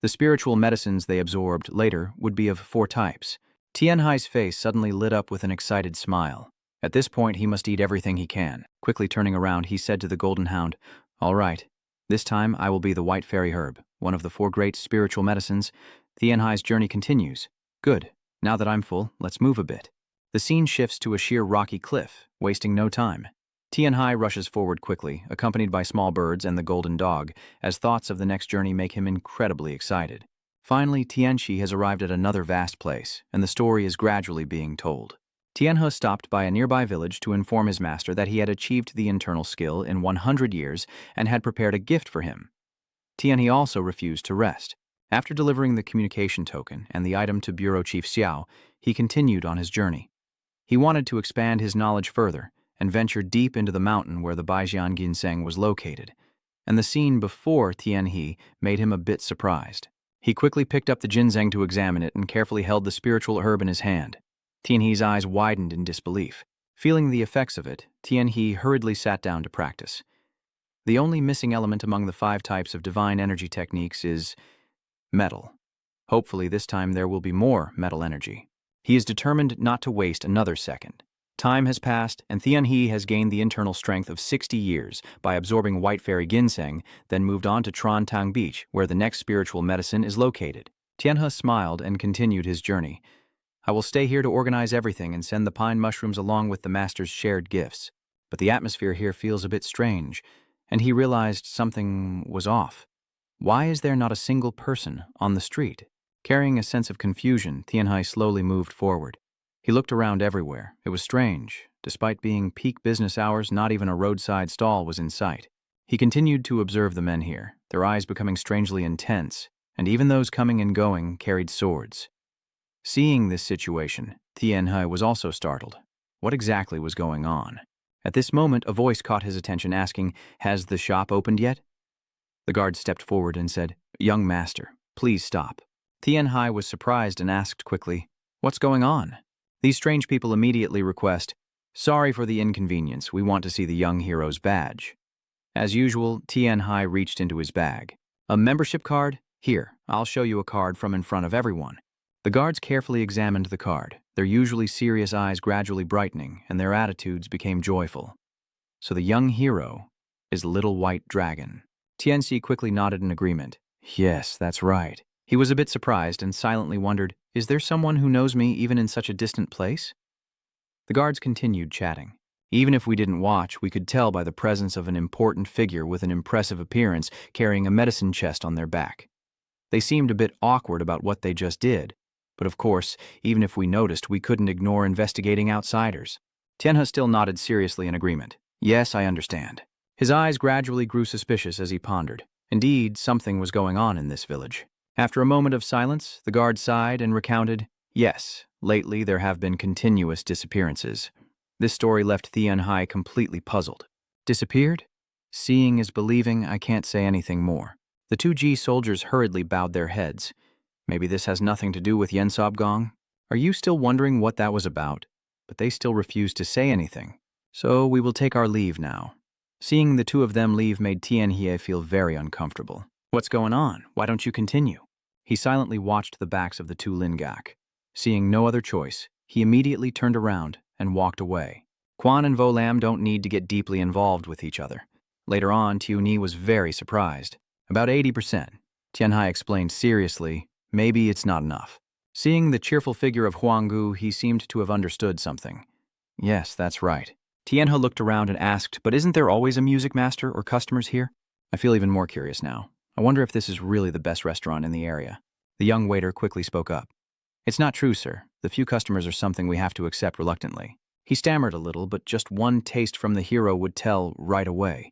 The spiritual medicines they absorbed later would be of 4 types. Tianhe's face suddenly lit up with an excited smile. At this point, he must eat everything he can. Quickly turning around, he said to the Golden Hound, All right, this time I will be the White Fairy Herb, one of the 4 great spiritual medicines. Tianhe's journey continues. Good. Now that I'm full, let's move a bit. The scene shifts to a sheer rocky cliff, wasting no time. Tianhe rushes forward quickly, accompanied by small birds and the golden dog, as thoughts of the next journey make him incredibly excited. Finally, Tianxi has arrived at another vast place, and the story is gradually being told. Tianhe stopped by a nearby village to inform his master that he had achieved the internal skill in 100 years and had prepared a gift for him. Tianhe also refused to rest. After delivering the communication token and the item to Bureau Chief Xiao, he continued on his journey. He wanted to expand his knowledge further, and ventured deep into the mountain where the Baijian ginseng was located. And the scene before Tianhe made him a bit surprised. He quickly picked up the ginseng to examine it and carefully held the spiritual herb in his hand. Tianhe's eyes widened in disbelief. Feeling the effects of it, Tianhe hurriedly sat down to practice. The only missing element among the 5 types of divine energy techniques is metal. Hopefully this time there will be more metal energy. He is determined not to waste another second. Time has passed, and Tianhe has gained the internal strength of 60 years by absorbing White Fairy Ginseng, then moved on to Trantang Beach, where the next spiritual medicine is located. Tianhe smiled and continued his journey. I will stay here to organize everything and send the pine mushrooms along with the master's shared gifts. But the atmosphere here feels a bit strange, and he realized something was off. Why is there not a single person on the street? Carrying a sense of confusion, Tianhe slowly moved forward. He looked around everywhere. It was strange. Despite being peak business hours, not even a roadside stall was in sight. He continued to observe the men here, their eyes becoming strangely intense, and even those coming and going carried swords. Seeing this situation, Tianhe was also startled. What exactly was going on? At this moment, a voice caught his attention asking, "Has the shop opened yet?" The guard stepped forward and said, "Young master, please stop." Tianhe was surprised and asked quickly, "What's going on?" These strange people immediately request, "Sorry for the inconvenience, we want to see the young hero's badge." As usual, Tianhe reached into his bag. "A membership card? Here, I'll show you a card from in front of everyone." The guards carefully examined the card, their usually serious eyes gradually brightening, and their attitudes became joyful. So the young hero is Little White Dragon. Tianxi quickly nodded in agreement. Yes, that's right. He was a bit surprised and silently wondered, is there someone who knows me even in such a distant place? The guards continued chatting. Even if we didn't watch, we could tell by the presence of an important figure with an impressive appearance carrying a medicine chest on their back. They seemed a bit awkward about what they just did, but of course, even if we noticed, we couldn't ignore investigating outsiders. Tianhe still nodded seriously in agreement. Yes, I understand. His eyes gradually grew suspicious as he pondered. Indeed, something was going on in this village. After a moment of silence, the guard sighed and recounted, yes, lately there have been continuous disappearances. This story left Tianhe completely puzzled. Disappeared? Seeing is believing, I can't say anything more. The 2G soldiers hurriedly bowed their heads. Maybe this has nothing to do with Yensob Gong? Are you still wondering what that was about? But they still refused to say anything. So we will take our leave now. Seeing the two of them leave made Tianhe feel very uncomfortable. What's going on? Why don't you continue? He silently watched the backs of the 2 Lingak. Seeing no other choice, he immediately turned around and walked away. Quan and Volam don't need to get deeply involved with each other. Later on, Tiuni was very surprised. About 80%. Tianhe explained seriously, maybe it's not enough. Seeing the cheerful figure of Huanggu, he seemed to have understood something. Yes, that's right. Tianhe looked around and asked, but isn't there always a music master or customers here? I feel even more curious now. I wonder if this is really the best restaurant in the area. The young waiter quickly spoke up. It's not true, sir. The few customers are something we have to accept reluctantly. He stammered a little, but just one taste from the hero would tell right away.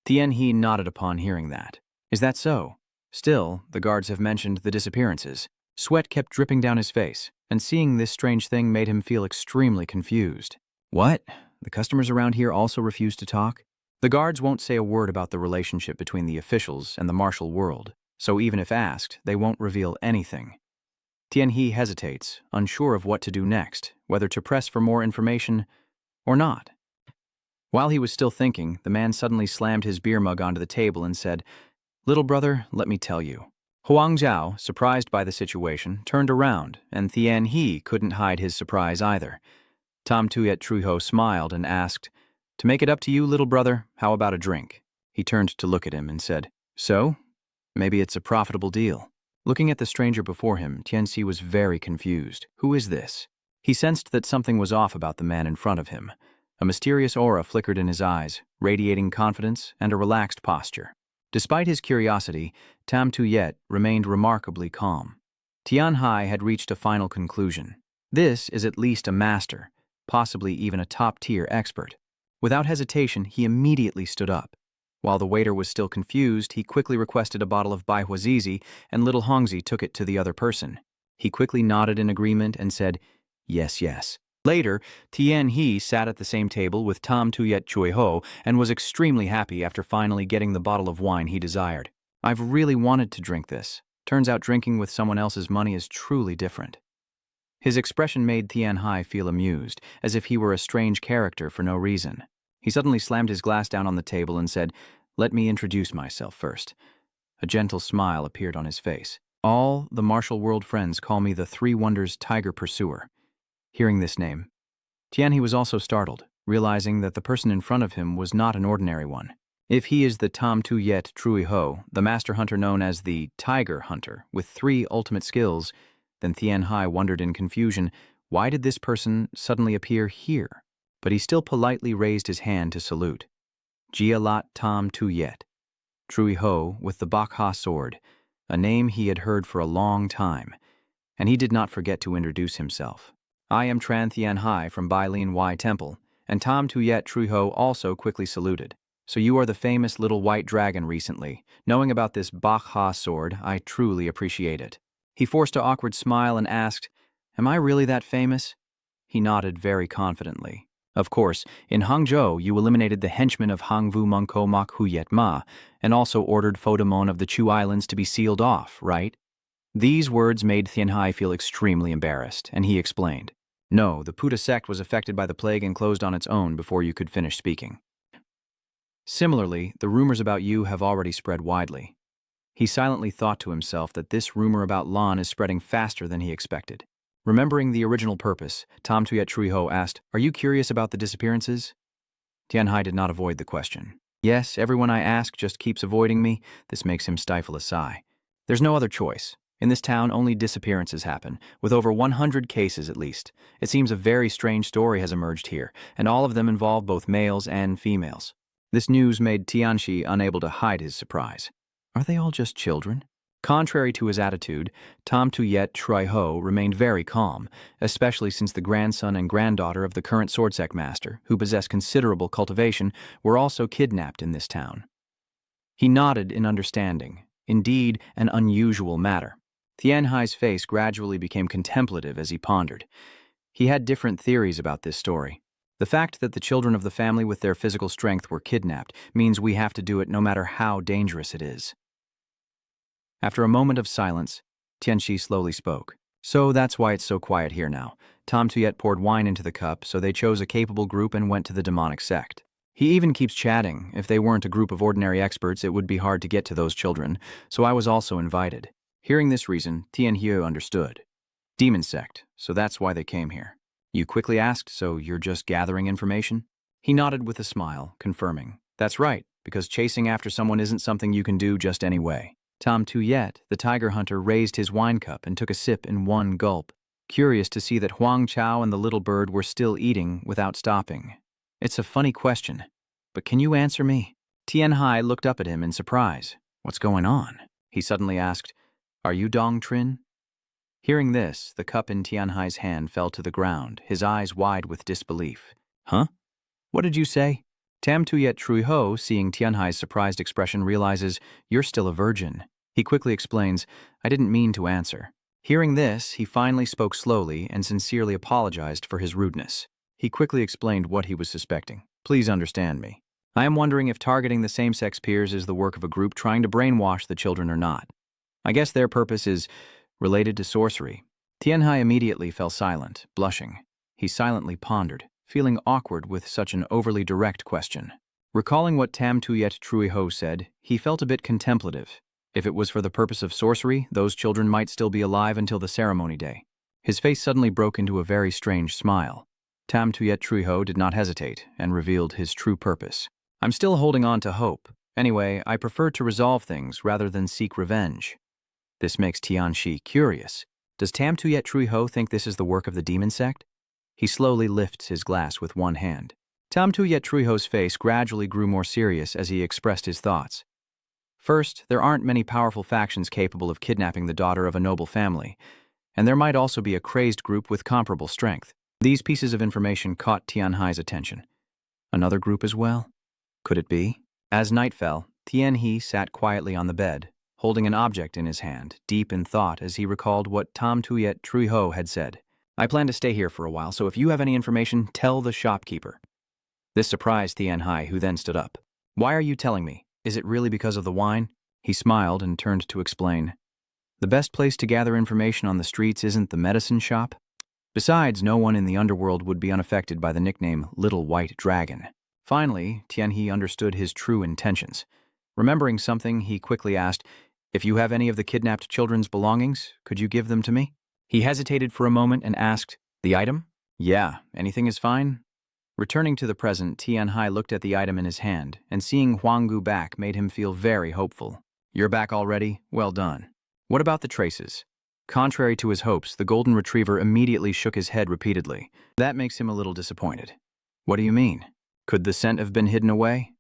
Tianhe nodded upon hearing that. Is that so? Still, the guards have mentioned the disappearances. Sweat kept dripping down his face, and seeing this strange thing made him feel extremely confused. What? The customers around here also refuse to talk? The guards won't say a word about the relationship between the officials and the martial world, so even if asked, they won't reveal anything. Tianhe hesitates, unsure of what to do next, whether to press for more information or not. While he was still thinking, the man suddenly slammed his beer mug onto the table and said, "Little brother, let me tell you." Huang Zhao, surprised by the situation, turned around, and Tianhe couldn't hide his surprise either. Tom Tuyet Truho smiled and asked, "To make it up to you, little brother, how about a drink?" He turned to look at him and said, "So? Maybe it's a profitable deal." Looking at the stranger before him, Tianxi was very confused. Who is this? He sensed that something was off about the man in front of him. A mysterious aura flickered in his eyes, radiating confidence and a relaxed posture. Despite his curiosity, Tam Tuyet remained remarkably calm. Tianhe had reached a final conclusion. This is at least a master, possibly even a top-tier expert. Without hesitation, he immediately stood up. While the waiter was still confused, he quickly requested a bottle of Baihuazizi, and little Hongzi took it to the other person. He quickly nodded in agreement and said, "Yes, yes." Later, Tian He sat at the same table with Tam Tuyet Chui Ho and was extremely happy after finally getting the bottle of wine he desired. I've really wanted to drink this. Turns out drinking with someone else's money is truly different. His expression made Tian Hai feel amused, as if he were a strange character for no reason. He suddenly slammed his glass down on the table and said, "Let me introduce myself first." A gentle smile appeared on his face. "All the martial world friends call me the Three Wonders Tiger Pursuer." Hearing this name, Tian He was also startled, realizing that the person in front of him was not an ordinary one. If he is the Tam Tuyet Trui Ho, the master hunter known as the Tiger Hunter, with 3 ultimate skills, then Tian Hai wondered in confusion, why did this person suddenly appear here? But he still politely raised his hand to salute. Jia Lat Tam Tuyet, Trui Ho with the Bak Ha sword, a name he had heard for a long time, and he did not forget to introduce himself. "I am Tran Tian Hai from Bailin Y Temple," and Tam Tuyet Trui Ho also quickly saluted. "So you are the famous little white dragon recently. Knowing about this Bak Ha sword, I truly appreciate it." He forced an awkward smile and asked, "Am I really that famous?" He nodded very confidently. "Of course, in Hangzhou you eliminated the henchmen of Hangvu Mengko Mak Huyet Ma, and also ordered Fodamon of the Chu Islands to be sealed off, right?" These words made Tianhai feel extremely embarrassed, and he explained, "No, the Puta sect was affected by the plague and closed on its own before you could finish speaking. Similarly, the rumors about you have already spread widely." He silently thought to himself that this rumor about Lan is spreading faster than he expected. Remembering the original purpose, Tam Tuyet Trui Ho asked, "Are you curious about the disappearances?" Tianhai did not avoid the question. "Yes, everyone I ask just keeps avoiding me." This makes him stifle a sigh. "There's no other choice. In this town, only disappearances happen, with over 100 cases at least. It seems a very strange story has emerged here, and all of them involve both males and females." This news made Tianxi unable to hide his surprise. Are they all just children? Contrary to his attitude, Tam Tuyet Trui Ho remained very calm, especially since the grandson and granddaughter of the current swordsec master, who possess considerable cultivation, were also kidnapped in this town. He nodded in understanding. Indeed, an unusual matter. Tianhai's face gradually became contemplative as he pondered. He had different theories about this story. The fact that the children of the family with their physical strength were kidnapped means we have to do it no matter how dangerous it is. After a moment of silence, Tianxi slowly spoke. "So that's why it's so quiet here now." Tam Tuyet poured wine into the cup, so they chose a capable group and went to the demonic sect. He even keeps chatting. If they weren't a group of ordinary experts, it would be hard to get to those children, so I was also invited. Hearing this reason, Tian Hue understood. Demon sect, so that's why they came here. You quickly asked, so you're just gathering information? He nodded with a smile, confirming. That's right, because chasing after someone isn't something you can do just any way. Tam Tuyet, the tiger hunter, raised his wine cup and took a sip in one gulp, curious to see that Huang Chao and the little bird were still eating without stopping. "It's a funny question, but can you answer me?" Tian Hai looked up at him in surprise. "What's going on?" He suddenly asked, "Are you Dong Trin?" Hearing this, the cup in Tian Hai's hand fell to the ground, his eyes wide with disbelief. "Huh? What did you say?" Tam Tuyet Trui Ho, seeing Tian Hai's surprised expression, realizes, "You're still a virgin." He quickly explains, "I didn't mean to answer." Hearing this, he finally spoke slowly and sincerely apologized for his rudeness. He quickly explained what he was suspecting. "Please understand me. I am wondering if targeting the same-sex peers is the work of a group trying to brainwash the children or not. I guess their purpose is related to sorcery." Tianhai immediately fell silent, blushing. He silently pondered, feeling awkward with such an overly direct question. Recalling what Tam Tuyet Trui Ho said, he felt a bit contemplative. If it was for the purpose of sorcery, those children might still be alive until the ceremony day. His face suddenly broke into a very strange smile. Tam Tuyet Trui Ho did not hesitate and revealed his true purpose. "I'm still holding on to hope. Anyway, I prefer to resolve things rather than seek revenge." This makes Tianxi curious. Does Tam Tuyet Trui Ho think this is the work of the demon sect? He slowly lifts his glass with one hand. Tam Tuyet Trui Ho's face gradually grew more serious as he expressed his thoughts. First, there aren't many powerful factions capable of kidnapping the daughter of a noble family, and there might also be a crazed group with comparable strength. These pieces of information caught Tianhai's attention. Another group as well? Could it be? As night fell, Tian He sat quietly on the bed, holding an object in his hand, deep in thought as he recalled what Tam Tuyet Trui Ho had said. I plan to stay here for a while, so if you have any information, tell the shopkeeper. This surprised Tianhai, who then stood up. Why are you telling me? Is it really because of the wine? He smiled and turned to explain. The best place to gather information on the streets isn't the medicine shop. Besides, no one in the underworld would be unaffected by the nickname Little White Dragon. Finally, Tianhe understood his true intentions. Remembering something, he quickly asked, if you have any of the kidnapped children's belongings, could you give them to me? He hesitated for a moment and asked, the item? Yeah, anything is fine. Returning to the present, Tianhai looked at the item in his hand, and seeing Huanggu back made him feel very hopeful. You're back already? Well done. What about the traces? Contrary to his hopes, the golden retriever immediately shook his head repeatedly. That makes him a little disappointed. What do you mean? Could the scent have been hidden away?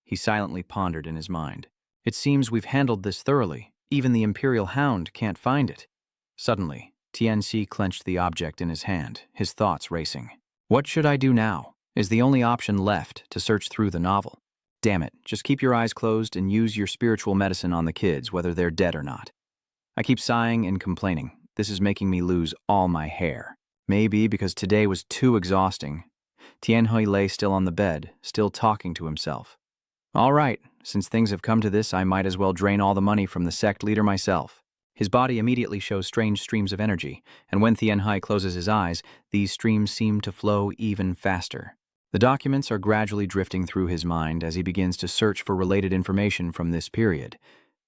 He silently pondered in his mind. It seems we've handled this thoroughly. Even the Imperial Hound can't find it. Suddenly, Tianxi clenched the object in his hand, his thoughts racing. What should I do now? Is the only option left to search through the novel. Damn it, just keep your eyes closed and use your spiritual medicine on the kids, whether they're dead or not. I keep sighing and complaining. This is making me lose all my hair. Maybe because today was too exhausting. Tianhui lay still on the bed, still talking to himself. All right, since things have come to this, I might as well drain all the money from the sect leader myself. His body immediately shows strange streams of energy, and when Tianhai closes his eyes, these streams seem to flow even faster. The documents are gradually drifting through his mind as he begins to search for related information from this period,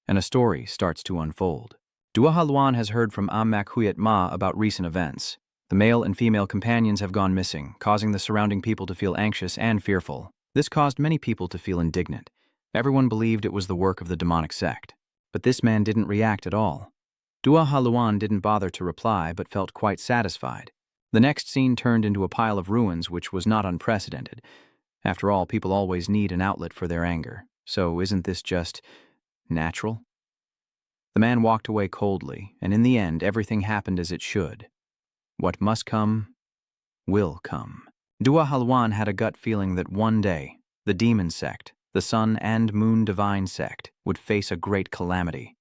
and a story starts to unfold. Dua Haluan has heard from Ammak Huyat Ma about recent events. The male and female companions have gone missing, causing the surrounding people to feel anxious and fearful. This caused many people to feel indignant. Everyone believed it was the work of the demonic sect. But this man didn't react at all. Dua Haluan didn't bother to reply, but felt quite satisfied. The next scene turned into a pile of ruins, which was not unprecedented. After all, people always need an outlet for their anger. So isn't this just natural? The man walked away coldly, and in the end, everything happened as it should. What must come, will come. Dua Halwan had a gut feeling that one day, the demon sect, the sun and moon divine sect, would face a great calamity.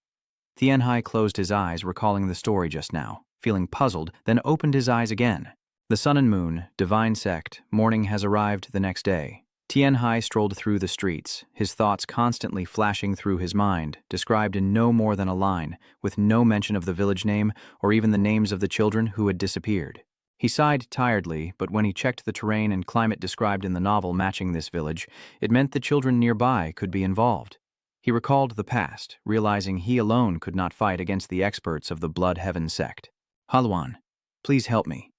Tianhai closed his eyes, recalling the story just now, feeling puzzled, then opened his eyes again. The sun and moon, divine sect, morning has arrived the next day. Tianhai strolled through the streets, his thoughts constantly flashing through his mind, described in no more than a line, with no mention of the village name or even the names of the children who had disappeared. He sighed tiredly, but when he checked the terrain and climate described in the novel matching this village, it meant the children nearby could be involved. He recalled the past, realizing he alone could not fight against the experts of the Blood Heaven sect. Halwan, please help me.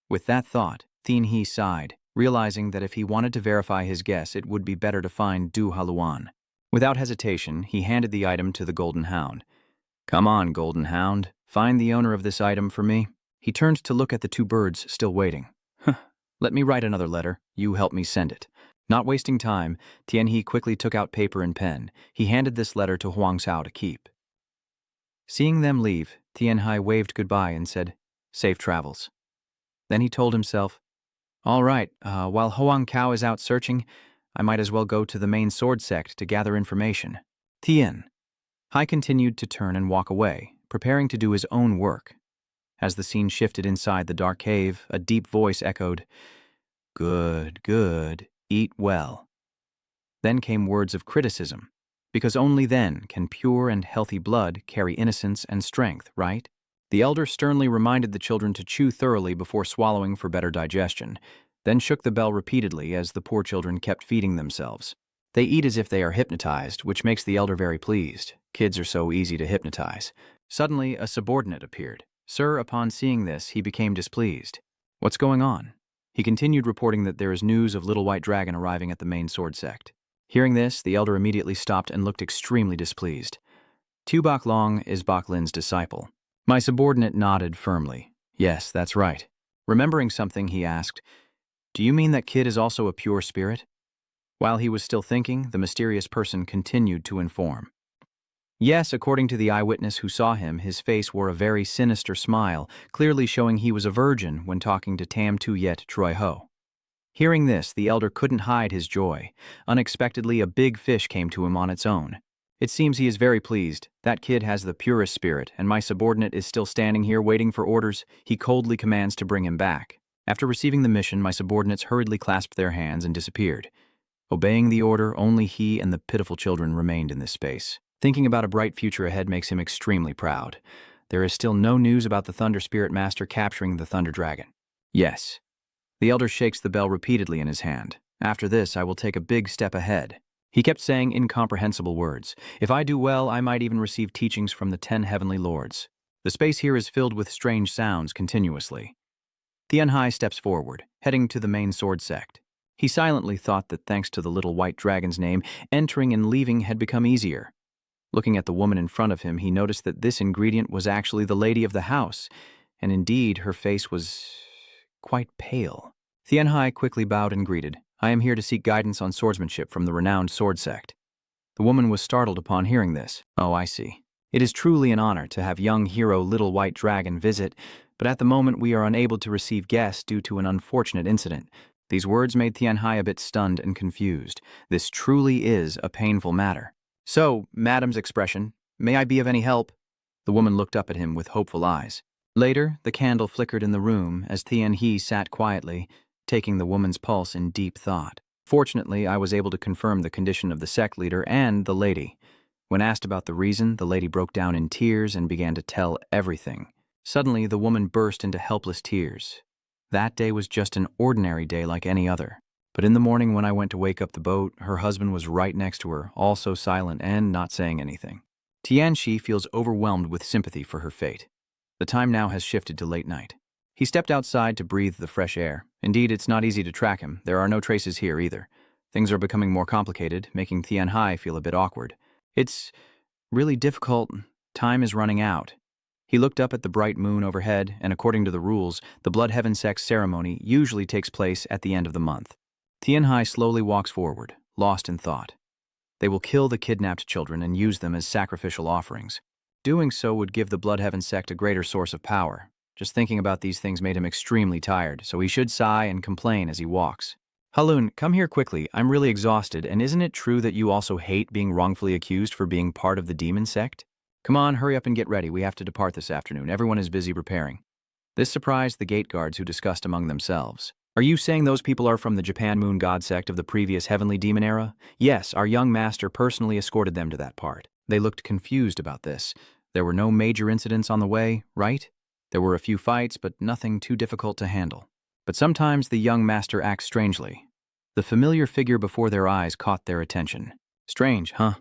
With that thought, Tianhe sighed, realizing that if he wanted to verify his guess, it would be better to find Du Haluan. Without hesitation, he handed the item to the Golden Hound. Come on, Golden Hound, find the owner of this item for me. He turned to look at the two birds still waiting. Let me write another letter, you help me send it. Not wasting time, Tianhe quickly took out paper and pen. He handed this letter to Huang Cao to keep. Seeing them leave, Tianhai waved goodbye and said, safe travels. Then he told himself, all right, while Huang Cao is out searching, I might as well go to the main sword sect to gather information. Tian. Hai continued to turn and walk away, preparing to do his own work. As the scene shifted inside the dark cave, a deep voice echoed, good, good, eat well. Then came words of criticism, because only then can pure and healthy blood carry innocence and strength, right? The elder sternly reminded the children to chew thoroughly before swallowing for better digestion, then shook the bell repeatedly as the poor children kept feeding themselves. They eat as if they are hypnotized, which makes the elder very pleased. Kids are so easy to hypnotize. Suddenly, a subordinate appeared. Sir, upon seeing this, he became displeased. What's going on? He continued reporting that there is news of Little White Dragon arriving at the main sword sect. Hearing this, the elder immediately stopped and looked extremely displeased. Tu Bak Long is Bak Lin's disciple. My subordinate nodded firmly. Yes, that's right. Remembering something, he asked, do you mean that kid is also a pure spirit? While he was still thinking, the mysterious person continued to inform. Yes, according to the eyewitness who saw him, his face wore a very sinister smile, clearly showing he was a virgin when talking to Tam Tu Yet Troi Ho. Hearing this, the elder couldn't hide his joy. Unexpectedly, a big fish came to him on its own. It seems he is very pleased. That kid has the purest spirit, and my subordinate is still standing here waiting for orders. He coldly commands to bring him back. After receiving the mission, my subordinates hurriedly clasped their hands and disappeared. Obeying the order, only he and the pitiful children remained in this space. Thinking about a bright future ahead makes him extremely proud. There is still no news about the Thunder Spirit Master capturing the Thunder Dragon. Yes. The elder shakes the bell repeatedly in his hand. After this, I will take a big step ahead. He kept saying incomprehensible words. If I do well, I might even receive teachings from the 10 heavenly lords. The space here is filled with strange sounds continuously. Tianhai steps forward, heading to the main sword sect. He silently thought that thanks to the little white dragon's name, entering and leaving had become easier. Looking at the woman in front of him, he noticed that this ingredient was actually the lady of the house, and indeed her face was quite pale. Tianhai quickly bowed and greeted. I am here to seek guidance on swordsmanship from the renowned sword sect. The woman was startled upon hearing this. Oh, I see. It is truly an honor to have young hero Little White Dragon visit, but at the moment we are unable to receive guests due to an unfortunate incident. These words made Tianhai a bit stunned and confused. This truly is a painful matter. So, madam's expression, may I be of any help? The woman looked up at him with hopeful eyes. Later, the candle flickered in the room as Tianhai sat quietly, taking the woman's pulse in deep thought. Fortunately, I was able to confirm the condition of the sect leader and the lady. When asked about the reason, the lady broke down in tears and began to tell everything. Suddenly, the woman burst into helpless tears. That day was just an ordinary day like any other. But in the morning when I went to wake up the boat, her husband was right next to her, also silent and not saying anything. Tianxi feels overwhelmed with sympathy for her fate. The time now has shifted to late night. He stepped outside to breathe the fresh air. Indeed, it's not easy to track him. There are no traces here either. Things are becoming more complicated, making Tianhai feel a bit awkward. It's really difficult. Time is running out. He looked up at the bright moon overhead, and according to the rules, the Blood Heaven Sect's ceremony usually takes place at the end of the month. Tianhai slowly walks forward, lost in thought. They will kill the kidnapped children and use them as sacrificial offerings. Doing so would give the Blood Heaven Sect a greater source of power. Just thinking about these things made him extremely tired, so he should sigh and complain as he walks. Halun, come here quickly. I'm really exhausted, and isn't it true that you also hate being wrongfully accused for being part of the demon sect? Come on, hurry up and get ready. We have to depart this afternoon. Everyone is busy preparing. This surprised the gate guards, who discussed among themselves. Are you saying those people are from the Japan Moon God sect of the previous heavenly demon era? Yes, our young master personally escorted them to that part. They looked confused about this. There were no major incidents on the way, right? There were a few fights, but nothing too difficult to handle. But sometimes the young master acts strangely. The familiar figure before their eyes caught their attention. Strange, huh?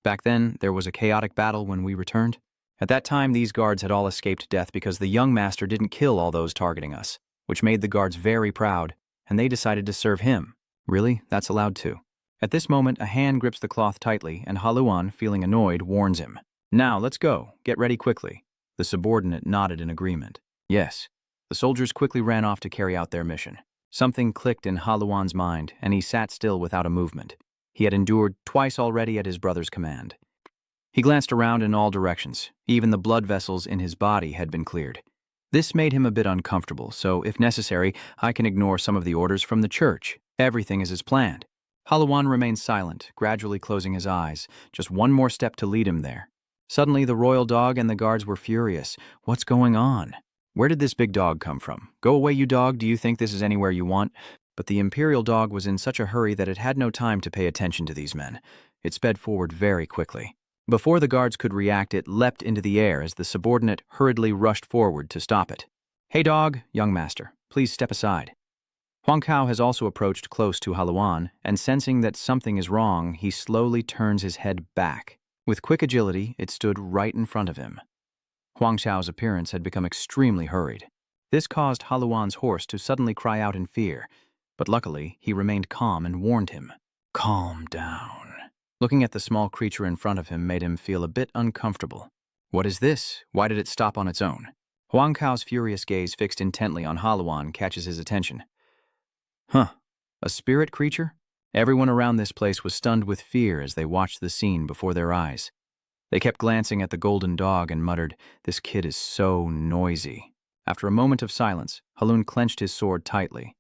Back then, there was a chaotic battle when we returned. At that time, these guards had all escaped death because the young master didn't kill all those targeting us, which made the guards very proud, and they decided to serve him. Really? That's allowed too. At this moment, a hand grips the cloth tightly, and Haluan, feeling annoyed, warns him. Now, let's go. Get ready quickly. The subordinate nodded in agreement. Yes. The soldiers quickly ran off to carry out their mission. Something clicked in Haluan's mind, and he sat still without a movement. He had endured twice already at his brother's command. He glanced around in all directions. Even the blood vessels in his body had been cleared. This made him a bit uncomfortable, so if necessary, I can ignore some of the orders from the church. Everything is as planned. Haluan remained silent, gradually closing his eyes. Just one more step to lead him there. Suddenly, the royal dog and the guards were furious. What's going on? Where did this big dog come from? Go away, you dog. Do you think this is anywhere you want? But the imperial dog was in such a hurry that it had no time to pay attention to these men. It sped forward very quickly. Before the guards could react, it leapt into the air as the subordinate hurriedly rushed forward to stop it. Hey dog, young master, please step aside. Huang Kao has also approached close to Haluan, and sensing that something is wrong, he slowly turns his head back. With quick agility, it stood right in front of him. Huang Xiao's appearance had become extremely hurried. This caused Haluan's horse to suddenly cry out in fear, but luckily he remained calm and warned him. Calm down. Looking at the small creature in front of him made him feel a bit uncomfortable. What is this? Why did it stop on its own? Huang Kao's furious gaze fixed intently on Haluan catches his attention. Huh, a spirit creature? Everyone around this place was stunned with fear as they watched the scene before their eyes. They kept glancing at the golden dog and muttered, "This kid is so noisy." After a moment of silence, Halun clenched his sword tightly.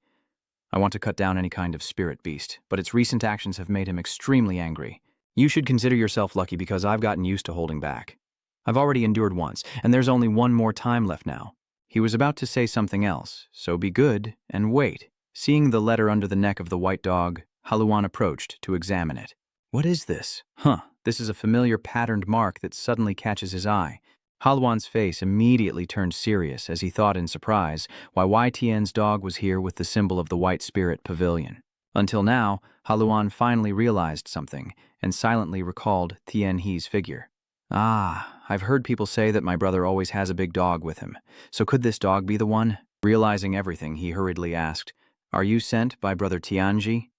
I want to cut down any kind of spirit beast, but its recent actions have made him extremely angry. You should consider yourself lucky because I've gotten used to holding back. I've already endured once, and there's only one more time left now. He was about to say something else, so be good and wait. Seeing the letter under the neck of the white dog, Haluan approached to examine it. What is this? This is a familiar patterned mark that suddenly catches his eye. Haluan's face immediately turned serious as he thought in surprise why Tian's dog was here with the symbol of the White Spirit Pavilion. Until now, Haluan finally realized something and silently recalled Tian He's figure. I've heard people say that my brother always has a big dog with him. So could this dog be the one? Realizing everything, he hurriedly asked, "Are you sent by Brother Tianji?"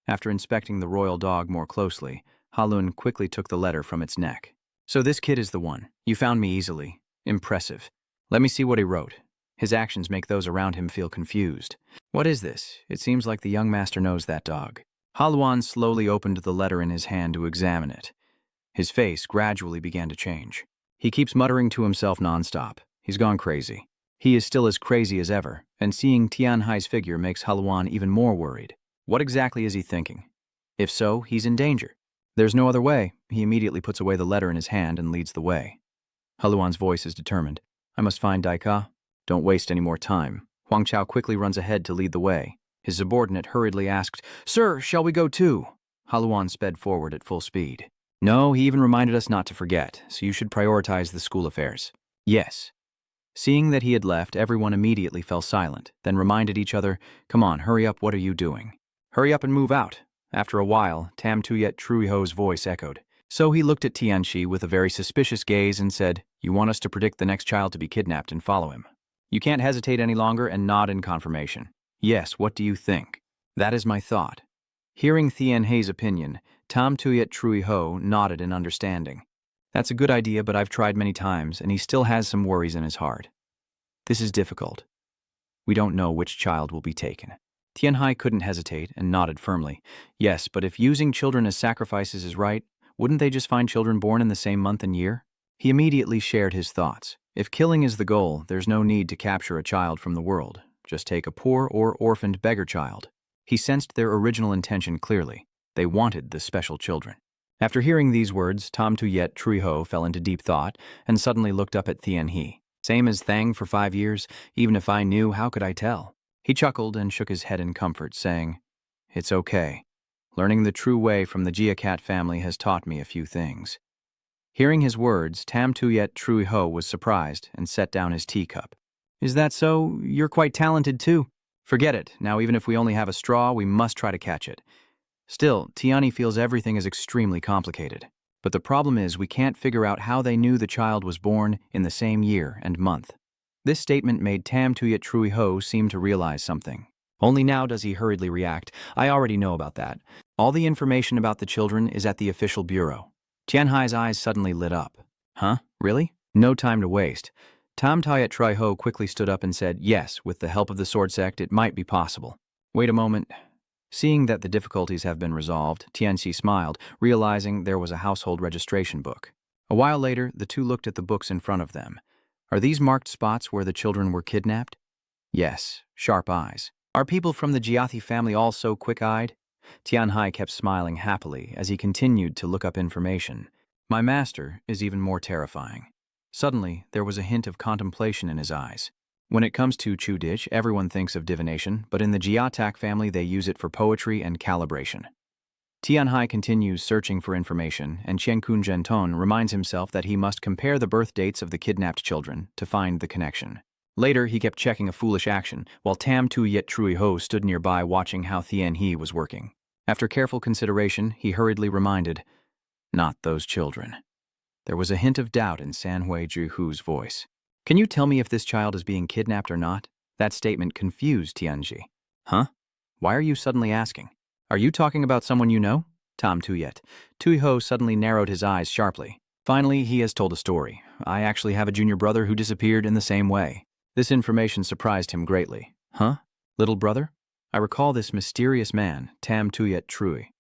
After inspecting the royal dog more closely, Halun quickly took the letter from its neck. "So this kid is the one. You found me easily. Impressive. Let me see what he wrote." His actions make those around him feel confused. What is this? It seems like the young master knows that dog. Haluan slowly opened the letter in his hand to examine it. His face gradually began to change. He keeps muttering to himself nonstop. He's gone crazy. He is still as crazy as ever, and seeing Tianhai's figure makes Haluan even more worried. What exactly is he thinking? If so, he's in danger. There's no other way. He immediately puts away the letter in his hand and leads the way. Haluan's voice is determined. "I must find Daika. Don't waste any more time." Huang Chao quickly runs ahead to lead the way. His subordinate hurriedly asked, "Sir, shall we go too?" Haluan sped forward at full speed. "No, he even reminded us not to forget, so you should prioritize the school affairs." "Yes." Seeing that he had left, everyone immediately fell silent, then reminded each other, "Come on, hurry up, what are you doing?" "Hurry up and move out." After a while, Tam Tuyet Truiho's voice echoed. So he looked at Tianxi with a very suspicious gaze and said, "You want us to predict the next child to be kidnapped and follow him. You can't hesitate any longer and nod in confirmation. Yes, what do you think?" "That is my thought." Hearing Tianhe's opinion, Tam Tuyet Truiho nodded in understanding. "That's a good idea, but I've tried many times, and he still has some worries in his heart. This is difficult. We don't know which child will be taken." Tianhai couldn't hesitate and nodded firmly. "Yes, but if using children as sacrifices is right, wouldn't they just find children born in the same month and year?" He immediately shared his thoughts. If killing is the goal, there's no need to capture a child from the world. Just take a poor or orphaned beggar child. He sensed their original intention clearly. They wanted the special children. After hearing these words, Tam Tuyet Truiho fell into deep thought and suddenly looked up at Tianhe. "Same as Thang for 5 years? Even if I knew, how could I tell?" He chuckled and shook his head in comfort, saying, "It's okay. Learning the true way from the Jiacat family has taught me a few things." Hearing his words, Tam Tuyet Truiho was surprised and set down his teacup. "Is that so? You're quite talented too." "Forget it. Now even if we only have a straw, we must try to catch it." Still, Tiani feels everything is extremely complicated. But the problem is we can't figure out how they knew the child was born in the same year and month. This statement made Tam Tuyet Truiho seem to realize something. Only now does he hurriedly react. "I already know about that. All the information about the children is at the official bureau." Tianhai's eyes suddenly lit up. "Huh? Really?" No time to waste. Tam Tuyet Truiho quickly stood up and said, "Yes, with the help of the sword sect, it might be possible." "Wait a moment." Seeing that the difficulties have been resolved, Tianxi smiled, realizing there was a household registration book. A while later, the two looked at the books in front of them. Are these marked spots where the children were kidnapped? Yes, sharp eyes. Are people from the Jiathi family all so quick-eyed? Tianhai kept smiling happily as he continued to look up information. My master is even more terrifying. Suddenly, there was a hint of contemplation in his eyes. When it comes to Chudish, everyone thinks of divination, but in the Jiatak family they use it for poetry and calibration. Tianhai continues searching for information, and Qiankun Zhenton reminds himself that he must compare the birth dates of the kidnapped children to find the connection. Later, he kept checking a foolish action, while Tam Tuyet Truiho stood nearby watching how Tianhe was working. After careful consideration, he hurriedly reminded, "Not those children." There was a hint of doubt in Sanhui Juhu's voice. "Can you tell me if this child is being kidnapped or not?" That statement confused Tianji. "Huh? Why are you suddenly asking? Are you talking about someone you know?" Tam Tuyet. Tuiho suddenly narrowed his eyes sharply. "Finally, he has told a story. I actually have a junior brother who disappeared in the same way." This information surprised him greatly. "Huh? Little brother? I recall this mysterious man, Tam Tuyet Trui.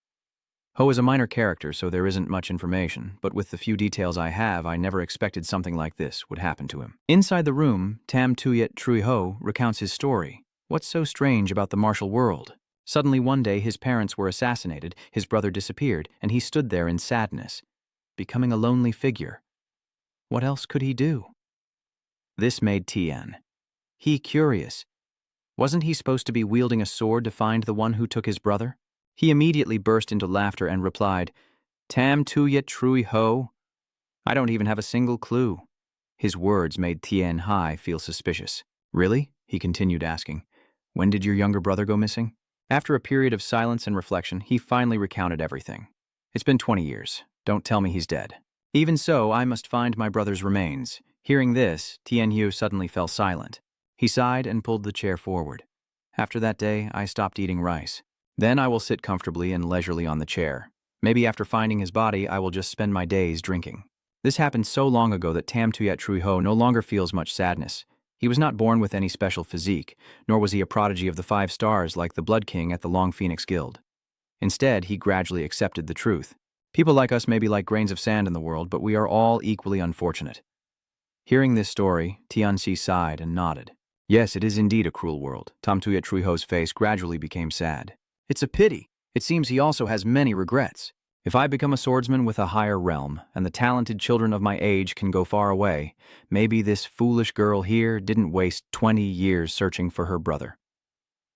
Ho is a minor character, so there isn't much information, but with the few details I have, I never expected something like this would happen to him." Inside the room, Tam Tuyet Trui Ho recounts his story. What's so strange about the martial world? Suddenly one day his parents were assassinated, his brother disappeared, and he stood there in sadness, becoming a lonely figure. What else could he do? This made Tien. He curious. Wasn't he supposed to be wielding a sword to find the one who took his brother? He immediately burst into laughter and replied, Tam tu yet trui ho? I don't even have a single clue. His words made Tien Hai feel suspicious. Really? He continued asking. When did your younger brother go missing? After a period of silence and reflection, he finally recounted everything. It's been 20 years. Don't tell me he's dead. Even so, I must find my brother's remains. Hearing this, Tien Yu suddenly fell silent. He sighed and pulled the chair forward. After that day, I stopped eating rice. Then I will sit comfortably and leisurely on the chair. Maybe after finding his body, I will just spend my days drinking. This happened so long ago that Tam Tuyat Trui Ho no longer feels much sadness. He was not born with any special physique, nor was he a prodigy of the 5 stars like the Blood King at the Long Phoenix Guild. Instead, he gradually accepted the truth. People like us may be like grains of sand in the world, but we are all equally unfortunate. Hearing this story, Tianxi sighed and nodded. Yes, it is indeed a cruel world. Tam Tuyat Trui Ho's face gradually became sad. It's a pity. It seems he also has many regrets. If I become a swordsman with a higher realm, and the talented children of my age can go far away, maybe this foolish girl here didn't waste 20 years searching for her brother.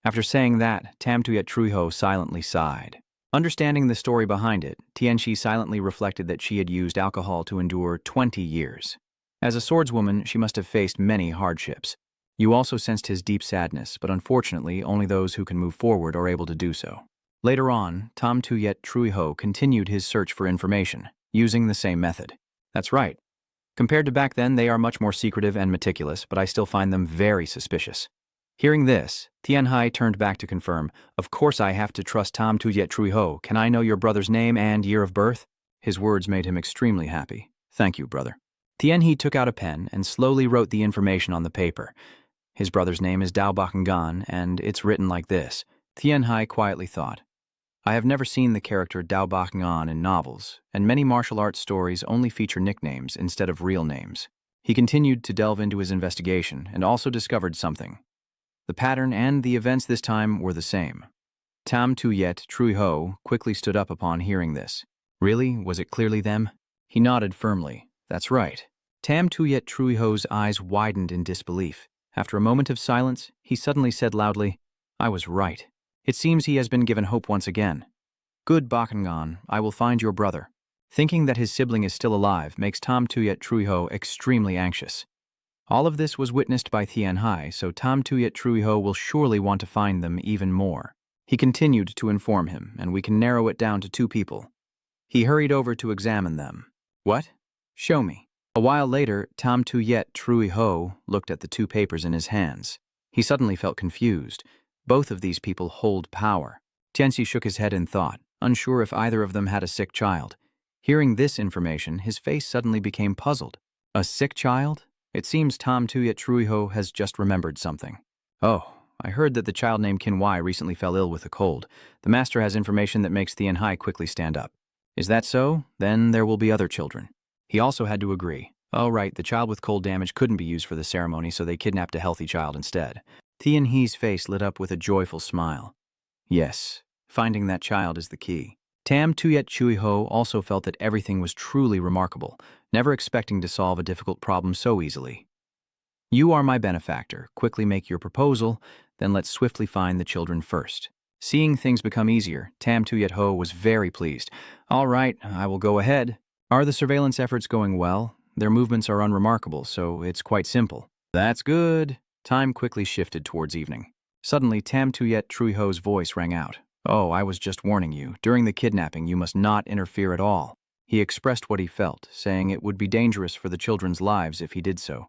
After saying that, Tam Tuyat Trui Ho silently sighed. Understanding the story behind it, Tianxi silently reflected that she had used alcohol to endure 20 years. As a swordswoman, she must have faced many hardships. You also sensed his deep sadness, but unfortunately, only those who can move forward are able to do so. Later on, Tam Tuyet Trui Ho continued his search for information, using the same method. That's right. Compared to back then, they are much more secretive and meticulous, but I still find them very suspicious. Hearing this, Tian Hai turned back to confirm, Of course I have to trust Tam Tuyet Trui Ho. Can I know your brother's name and year of birth? His words made him extremely happy. Thank you, brother. Tian He took out a pen and slowly wrote the information on the paper. His brother's name is Dao Bakengan, and it's written like this. Tian Hai quietly thought. I have never seen the character Dao Bakengan in novels, and many martial arts stories only feature nicknames instead of real names. He continued to delve into his investigation and also discovered something. The pattern and the events this time were the same. Tam Tuyet Trui Ho quickly stood up upon hearing this. Really? Was it clearly them? He nodded firmly. That's right. Tam Tuyet Trui Ho's eyes widened in disbelief. After a moment of silence, he suddenly said loudly, I was right. It seems he has been given hope once again. Good Bakengan, I will find your brother. Thinking that his sibling is still alive makes Tam Tuyet Trui Ho extremely anxious. All of this was witnessed by Tian Hai, so Tam Tuyet Trui Ho will surely want to find them even more. He continued to inform him, and we can narrow it down to 2 people. He hurried over to examine them. What? Show me. A while later, Tam Tuyet Trui Ho looked at the 2 papers in his hands. He suddenly felt confused. Both of these people hold power. Tianxi shook his head in thought, unsure if either of them had a sick child. Hearing this information, his face suddenly became puzzled. A sick child? It seems Tam Tuyet Trui Ho has just remembered something. Oh, I heard that the child named Qin Wai recently fell ill with a cold. The master has information that makes Tian Hai quickly stand up. Is that so? Then there will be other children. He also had to agree. Oh, right, the child with cold damage couldn't be used for the ceremony, so they kidnapped a healthy child instead. Tian He's face lit up with a joyful smile. Yes, finding that child is the key. Tam Tuyet Trui Ho also felt that everything was truly remarkable, never expecting to solve a difficult problem so easily. You are my benefactor. Quickly make your proposal, then let's swiftly find the children first. Seeing things become easier, Tam Tuyet Ho was very pleased. All right, I will go ahead. Are the surveillance efforts going well? Their movements are unremarkable, so it's quite simple. That's good. Time quickly shifted towards evening. Suddenly, Tam Tuyet Trui Ho's voice rang out. Oh, I was just warning you. During the kidnapping, you must not interfere at all. He expressed what he felt, saying it would be dangerous for the children's lives if he did so.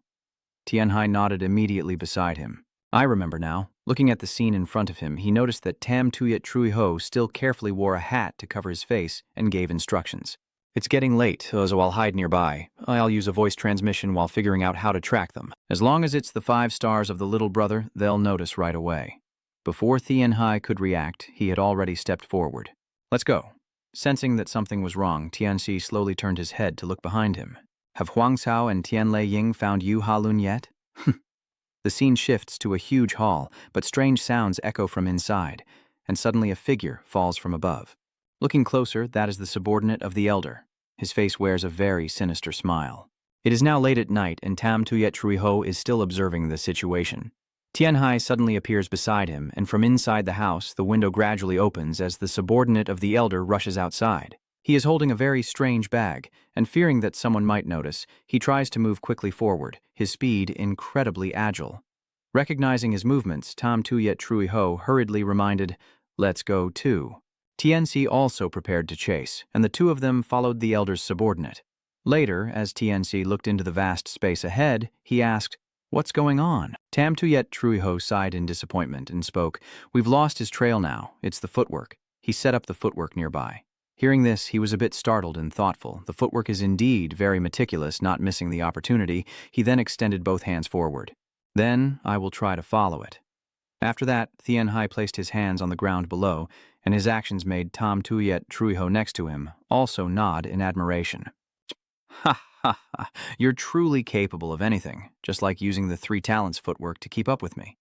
Tian Hai nodded immediately beside him. I remember now. Looking at the scene in front of him, he noticed that Tam Tuyet Trui Ho still carefully wore a hat to cover his face and gave instructions. It's getting late, so I'll hide nearby. I'll use a voice transmission while figuring out how to track them. As long as it's the 5 stars of the little brother, they'll notice right away. Before Tian Hai could react, he had already stepped forward. Let's go. Sensing that something was wrong, Tianxi slowly turned his head to look behind him. Have Huang Cao and Tian Lei Ying found Yu Halun yet? The scene shifts to a huge hall, but strange sounds echo from inside. and suddenly a figure falls from above. Looking closer, that is the subordinate of the elder. His face wears a very sinister smile. It is now late at night, and Tam Tuyet Truiho is still observing the situation. Tianhai suddenly appears beside him, and from inside the house, the window gradually opens as the subordinate of the elder rushes outside. He is holding a very strange bag, and fearing that someone might notice, he tries to move quickly forward, his speed incredibly agile. Recognizing his movements, Tam Tuyet Truiho hurriedly reminded, "Let's go too." TNC also prepared to chase, and the two of them followed the elder's subordinate. Later, as TNC looked into the vast space ahead, he asked, "What's going on?" Tam Tuyet Truiho sighed in disappointment and spoke, "We've lost his trail now. It's the footwork." He set up the footwork nearby. Hearing this, he was a bit startled and thoughtful. The footwork is indeed very meticulous, not missing the opportunity. He then extended both hands forward. "Then I will try to follow it." After that, Tianhai placed his hands on the ground below, and his actions made Tam Tuyet Truiho next to him also nod in admiration. "Ha ha ha, you're truly capable of anything, just like using the 3 talents footwork to keep up with me."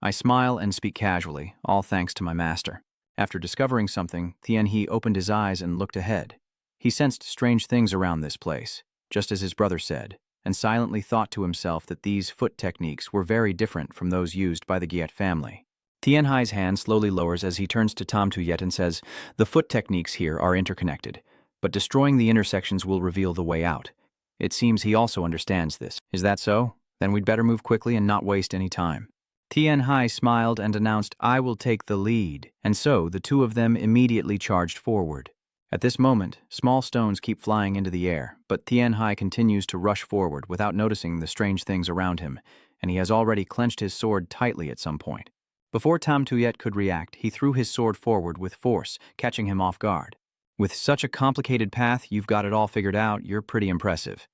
I smile and speak casually, all thanks to my master. After discovering something, Tianhe opened his eyes and looked ahead. He sensed strange things around this place, just as his brother said, and silently thought to himself that these foot techniques were very different from those used by the Gyet family. Tianhai's hand slowly lowers as he turns to Tam Tuyet and says, "The foot techniques here are interconnected, but destroying the intersections will reveal the way out." It seems he also understands this. Is that so? Then we'd better move quickly and not waste any time. Tianhai smiled and announced, "I will take the lead," and so the two of them immediately charged forward. At this moment, small stones keep flying into the air, but Tianhai continues to rush forward without noticing the strange things around him, and he has already clenched his sword tightly at some point. Before Tam Tuyet could react, he threw his sword forward with force, catching him off guard. "With such a complicated path, you've got it all figured out. You're pretty impressive."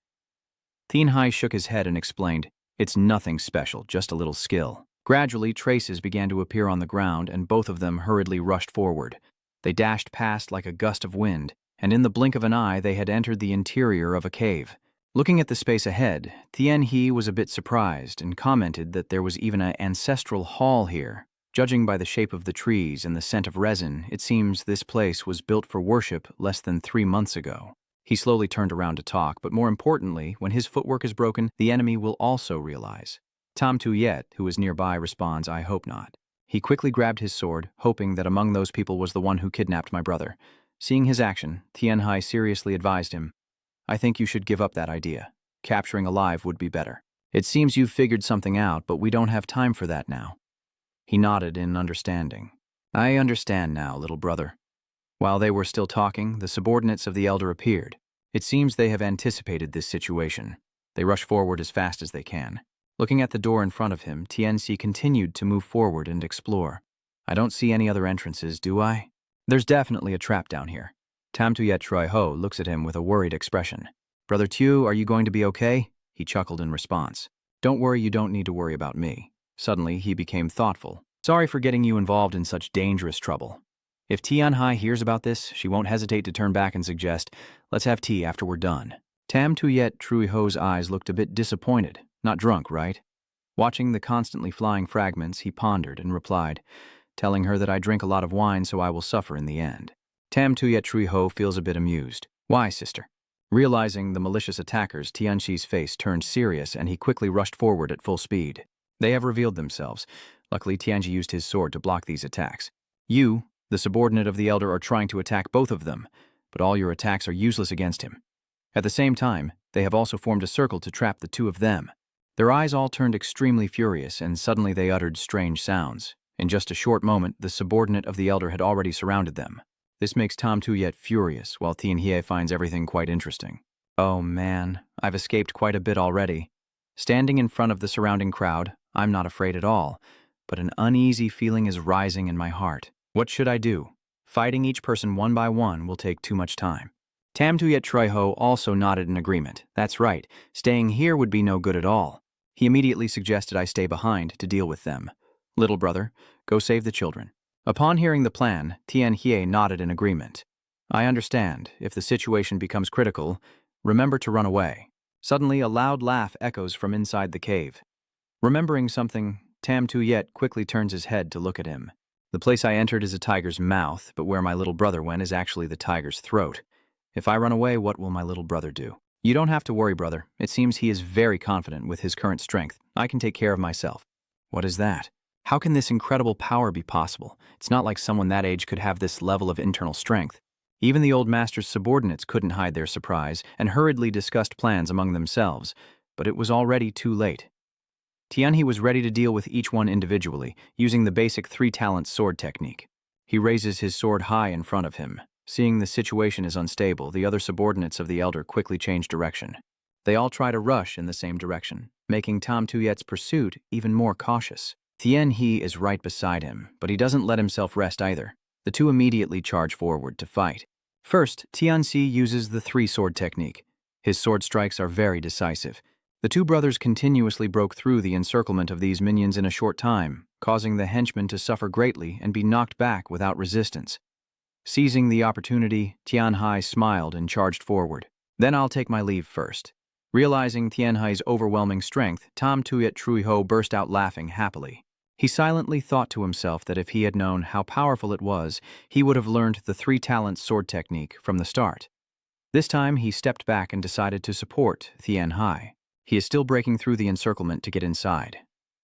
Tianhai shook his head and explained, "It's nothing special, just a little skill." Gradually, traces began to appear on the ground, and both of them hurriedly rushed forward. They dashed past like a gust of wind, and in the blink of an eye they had entered the interior of a cave. Looking at the space ahead, Tianhe was a bit surprised and commented that there was even an ancestral hall here. Judging by the shape of the trees and the scent of resin, it seems this place was built for worship less than 3 months ago. He slowly turned around to talk, but more importantly, when his footwork is broken, the enemy will also realize. Tam Tuyet, who is nearby, responds, "I hope not." He quickly grabbed his sword, hoping that among those people was the one who kidnapped my brother. Seeing his action, Tianhai seriously advised him, "I think you should give up that idea. Capturing alive would be better. It seems you've figured something out, but we don't have time for that now." He nodded in understanding. "I understand now, little brother." While they were still talking, the subordinates of the elder appeared. It seems they have anticipated this situation. They rush forward as fast as they can. Looking at the door in front of him, TNC continued to move forward and explore. "I don't see any other entrances, do I? There's definitely a trap down here." Tam Tuyet Truiho looks at him with a worried expression. "Brother Tu, are you going to be okay?" He chuckled in response. "Don't worry, you don't need to worry about me." Suddenly, he became thoughtful. "Sorry for getting you involved in such dangerous trouble. If Tianhai hears about this, she won't hesitate to turn back and suggest, 'Let's have tea after we're done.'" Tam Tuyet Truiho's eyes looked a bit disappointed. "Not drunk, right?" Watching the constantly flying fragments, he pondered and replied, "Telling her that I drink a lot of wine, so I will suffer in the end." Tam Tuyet Truiho feels a bit amused. "Why, sister?" Realizing the malicious attackers, Tianxi's face turned serious and he quickly rushed forward at full speed. They have revealed themselves. Luckily, Tianji used his sword to block these attacks. "You, the subordinate of the elder, are trying to attack both of them, but all your attacks are useless against him." At the same time, they have also formed a circle to trap the two of them. Their eyes all turned extremely furious, and suddenly they uttered strange sounds. In just a short moment, the subordinate of the elder had already surrounded them. This makes Tam Tuyet furious, while Tianhie finds everything quite interesting. "Oh man, I've escaped quite a bit already." Standing in front of the surrounding crowd, I'm not afraid at all, but an uneasy feeling is rising in my heart. What should I do? Fighting each person one by one will take too much time. Tam Tuyet Truiho also nodded in agreement. That's right, staying here would be no good at all. He immediately suggested I stay behind to deal with them. "Little brother, go save the children." Upon hearing the plan, Tianhie nodded in agreement. "I understand. If the situation becomes critical, remember to run away." Suddenly, a loud laugh echoes from inside the cave. Remembering something, Tam Tuyet quickly turns his head to look at him. The place I entered is a tiger's mouth, but where my little brother went is actually the tiger's throat. If I run away, what will my little brother do? You don't have to worry, brother. It seems he is very confident with his current strength. I can take care of myself. What is that? How can this incredible power be possible? It's not like someone that age could have this level of internal strength. Even the old master's subordinates couldn't hide their surprise and hurriedly discussed plans among themselves, but it was already too late. Tianhe was ready to deal with each one individually, using the basic three-talent sword technique. He raises his sword high in front of him. Seeing the situation is unstable, the other subordinates of the elder quickly change direction. They all try to rush in the same direction, making Tam Tuyet's pursuit even more cautious. Tianhe is right beside him, but he doesn't let himself rest either. The two immediately charge forward to fight. First, Tianxi uses the three-sword technique. His sword strikes are very decisive. The two brothers continuously broke through the encirclement of these minions in a short time, causing the henchmen to suffer greatly and be knocked back without resistance. Seizing the opportunity, Tianhe smiled and charged forward. Then I'll take my leave first. Realizing Tianhe's overwhelming strength, Tam Tuyet Truiho burst out laughing happily. He silently thought to himself that if he had known how powerful it was, he would have learned the three-talent sword technique from the start. This time, he stepped back and decided to support Tianhe. He is still breaking through the encirclement to get inside.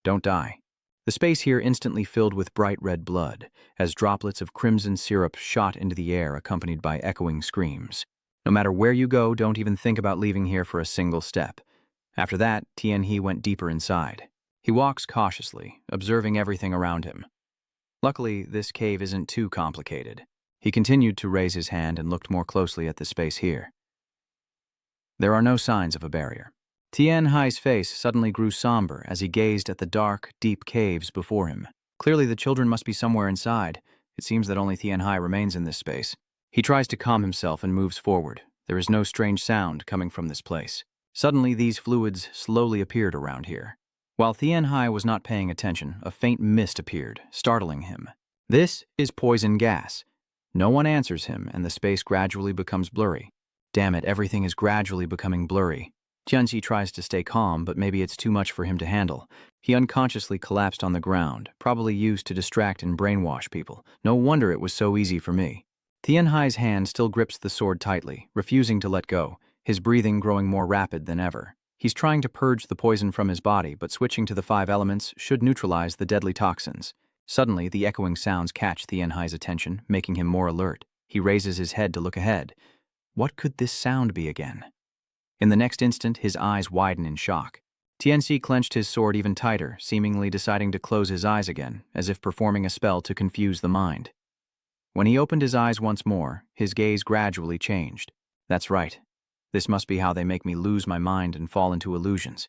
Don't die. The space here instantly filled with bright red blood, as droplets of crimson syrup shot into the air accompanied by echoing screams. No matter where you go, don't even think about leaving here for a single step. After that, Tianhe went deeper inside. He walks cautiously, observing everything around him. Luckily, this cave isn't too complicated. He continued to raise his hand and looked more closely at the space here. There are no signs of a barrier. Tianhe's face suddenly grew somber as he gazed at the dark, deep caves before him. Clearly, the children must be somewhere inside. It seems that only Tianhe remains in this space. He tries to calm himself and moves forward. There is no strange sound coming from this place. Suddenly, these fluids slowly appeared around here. While Tianhe was not paying attention, a faint mist appeared, startling him. This is poison gas. No one answers him, and the space gradually becomes blurry. Damn it, everything is gradually becoming blurry. Tianxi tries to stay calm, but maybe it's too much for him to handle. He unconsciously collapsed on the ground, probably used to distract and brainwash people. No wonder it was so easy for me. Tianhe's hand still grips the sword tightly, refusing to let go, his breathing growing more rapid than ever. He's trying to purge the poison from his body, but switching to the 5 elements should neutralize the deadly toxins. Suddenly, the echoing sounds catch Tianhe's attention, making him more alert. He raises his head to look ahead. What could this sound be again? In the next instant, his eyes widen in shock. Tianxi clenched his sword even tighter, seemingly deciding to close his eyes again, as if performing a spell to confuse the mind. When he opened his eyes once more, his gaze gradually changed. That's right. This must be how they make me lose my mind and fall into illusions.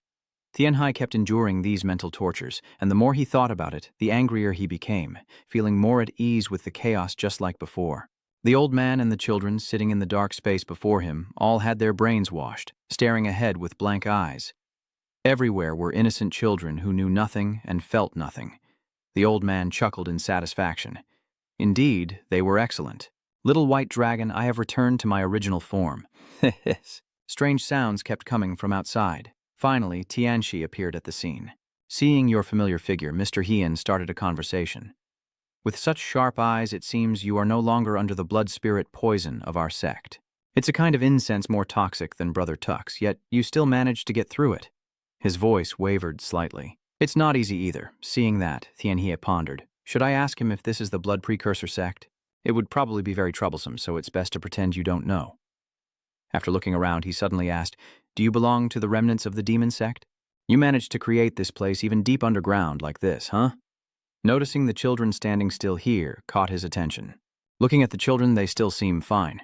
Tianhe kept enduring these mental tortures, and the more he thought about it, the angrier he became, feeling more at ease with the chaos just like before. The old man and the children sitting in the dark space before him all had their brains washed, staring ahead with blank eyes. Everywhere were innocent children who knew nothing and felt nothing. The old man chuckled in satisfaction. Indeed, they were excellent. Little white dragon, I have returned to my original form. Strange sounds kept coming from outside. Finally, Tianxi appeared at the scene. Seeing your familiar figure, Mr. Heian started a conversation. With such sharp eyes, it seems you are no longer under the blood spirit poison of our sect. It's a kind of incense more toxic than Brother Tuck's, yet you still managed to get through it. His voice wavered slightly. It's not easy either. Seeing that, Tianhe pondered. Should I ask him if this is the blood precursor sect? It would probably be very troublesome, so it's best to pretend you don't know. After looking around, he suddenly asked, Do you belong to the remnants of the demon sect? You managed to create this place even deep underground like this, huh? Noticing the children standing still here caught his attention. Looking at the children, they still seem fine.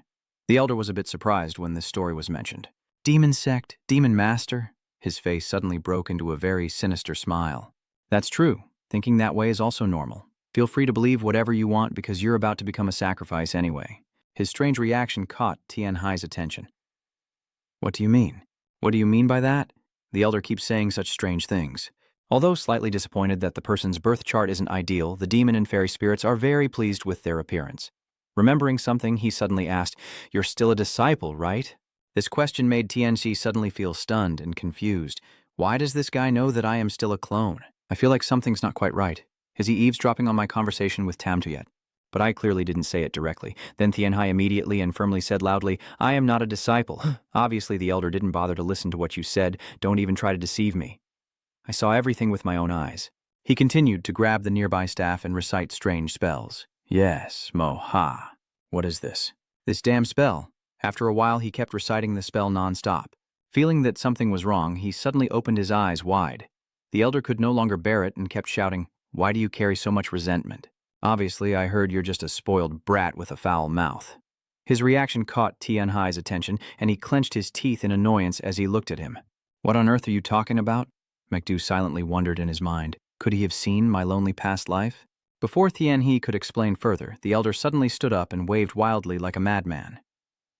The elder was a bit surprised when this story was mentioned. Demon sect, demon master? His face suddenly broke into a very sinister smile. That's true. Thinking that way is also normal. Feel free to believe whatever you want because you're about to become a sacrifice anyway. His strange reaction caught Tianhe's attention. What do you mean? What do you mean by that? The elder keeps saying such strange things. Although slightly disappointed that the person's birth chart isn't ideal, the demon and fairy spirits are very pleased with their appearance. Remembering something, he suddenly asked, You're still a disciple, right? This question made Tianxi suddenly feel stunned and confused. Why does this guy know that I am still a clone? I feel like something's not quite right. Is he eavesdropping on my conversation with Tamtoyet? But I clearly didn't say it directly. Then Tianhai immediately and firmly said loudly, I am not a disciple. Obviously the elder didn't bother to listen to what you said. Don't even try to deceive me. I saw everything with my own eyes. He continued to grab the nearby staff and recite strange spells. Yes, Mo-ha. What is this? This damn spell. After a while he kept reciting the spell non-stop. Feeling that something was wrong, he suddenly opened his eyes wide. The elder could no longer bear it and kept shouting, Why do you carry so much resentment? Obviously, I heard you're just a spoiled brat with a foul mouth. His reaction caught Tianhai's attention, and he clenched his teeth in annoyance as he looked at him. What on earth are you talking about? MacDo silently wondered in his mind. Could he have seen my lonely past life? Before Tianhai could explain further, the elder suddenly stood up and waved wildly like a madman.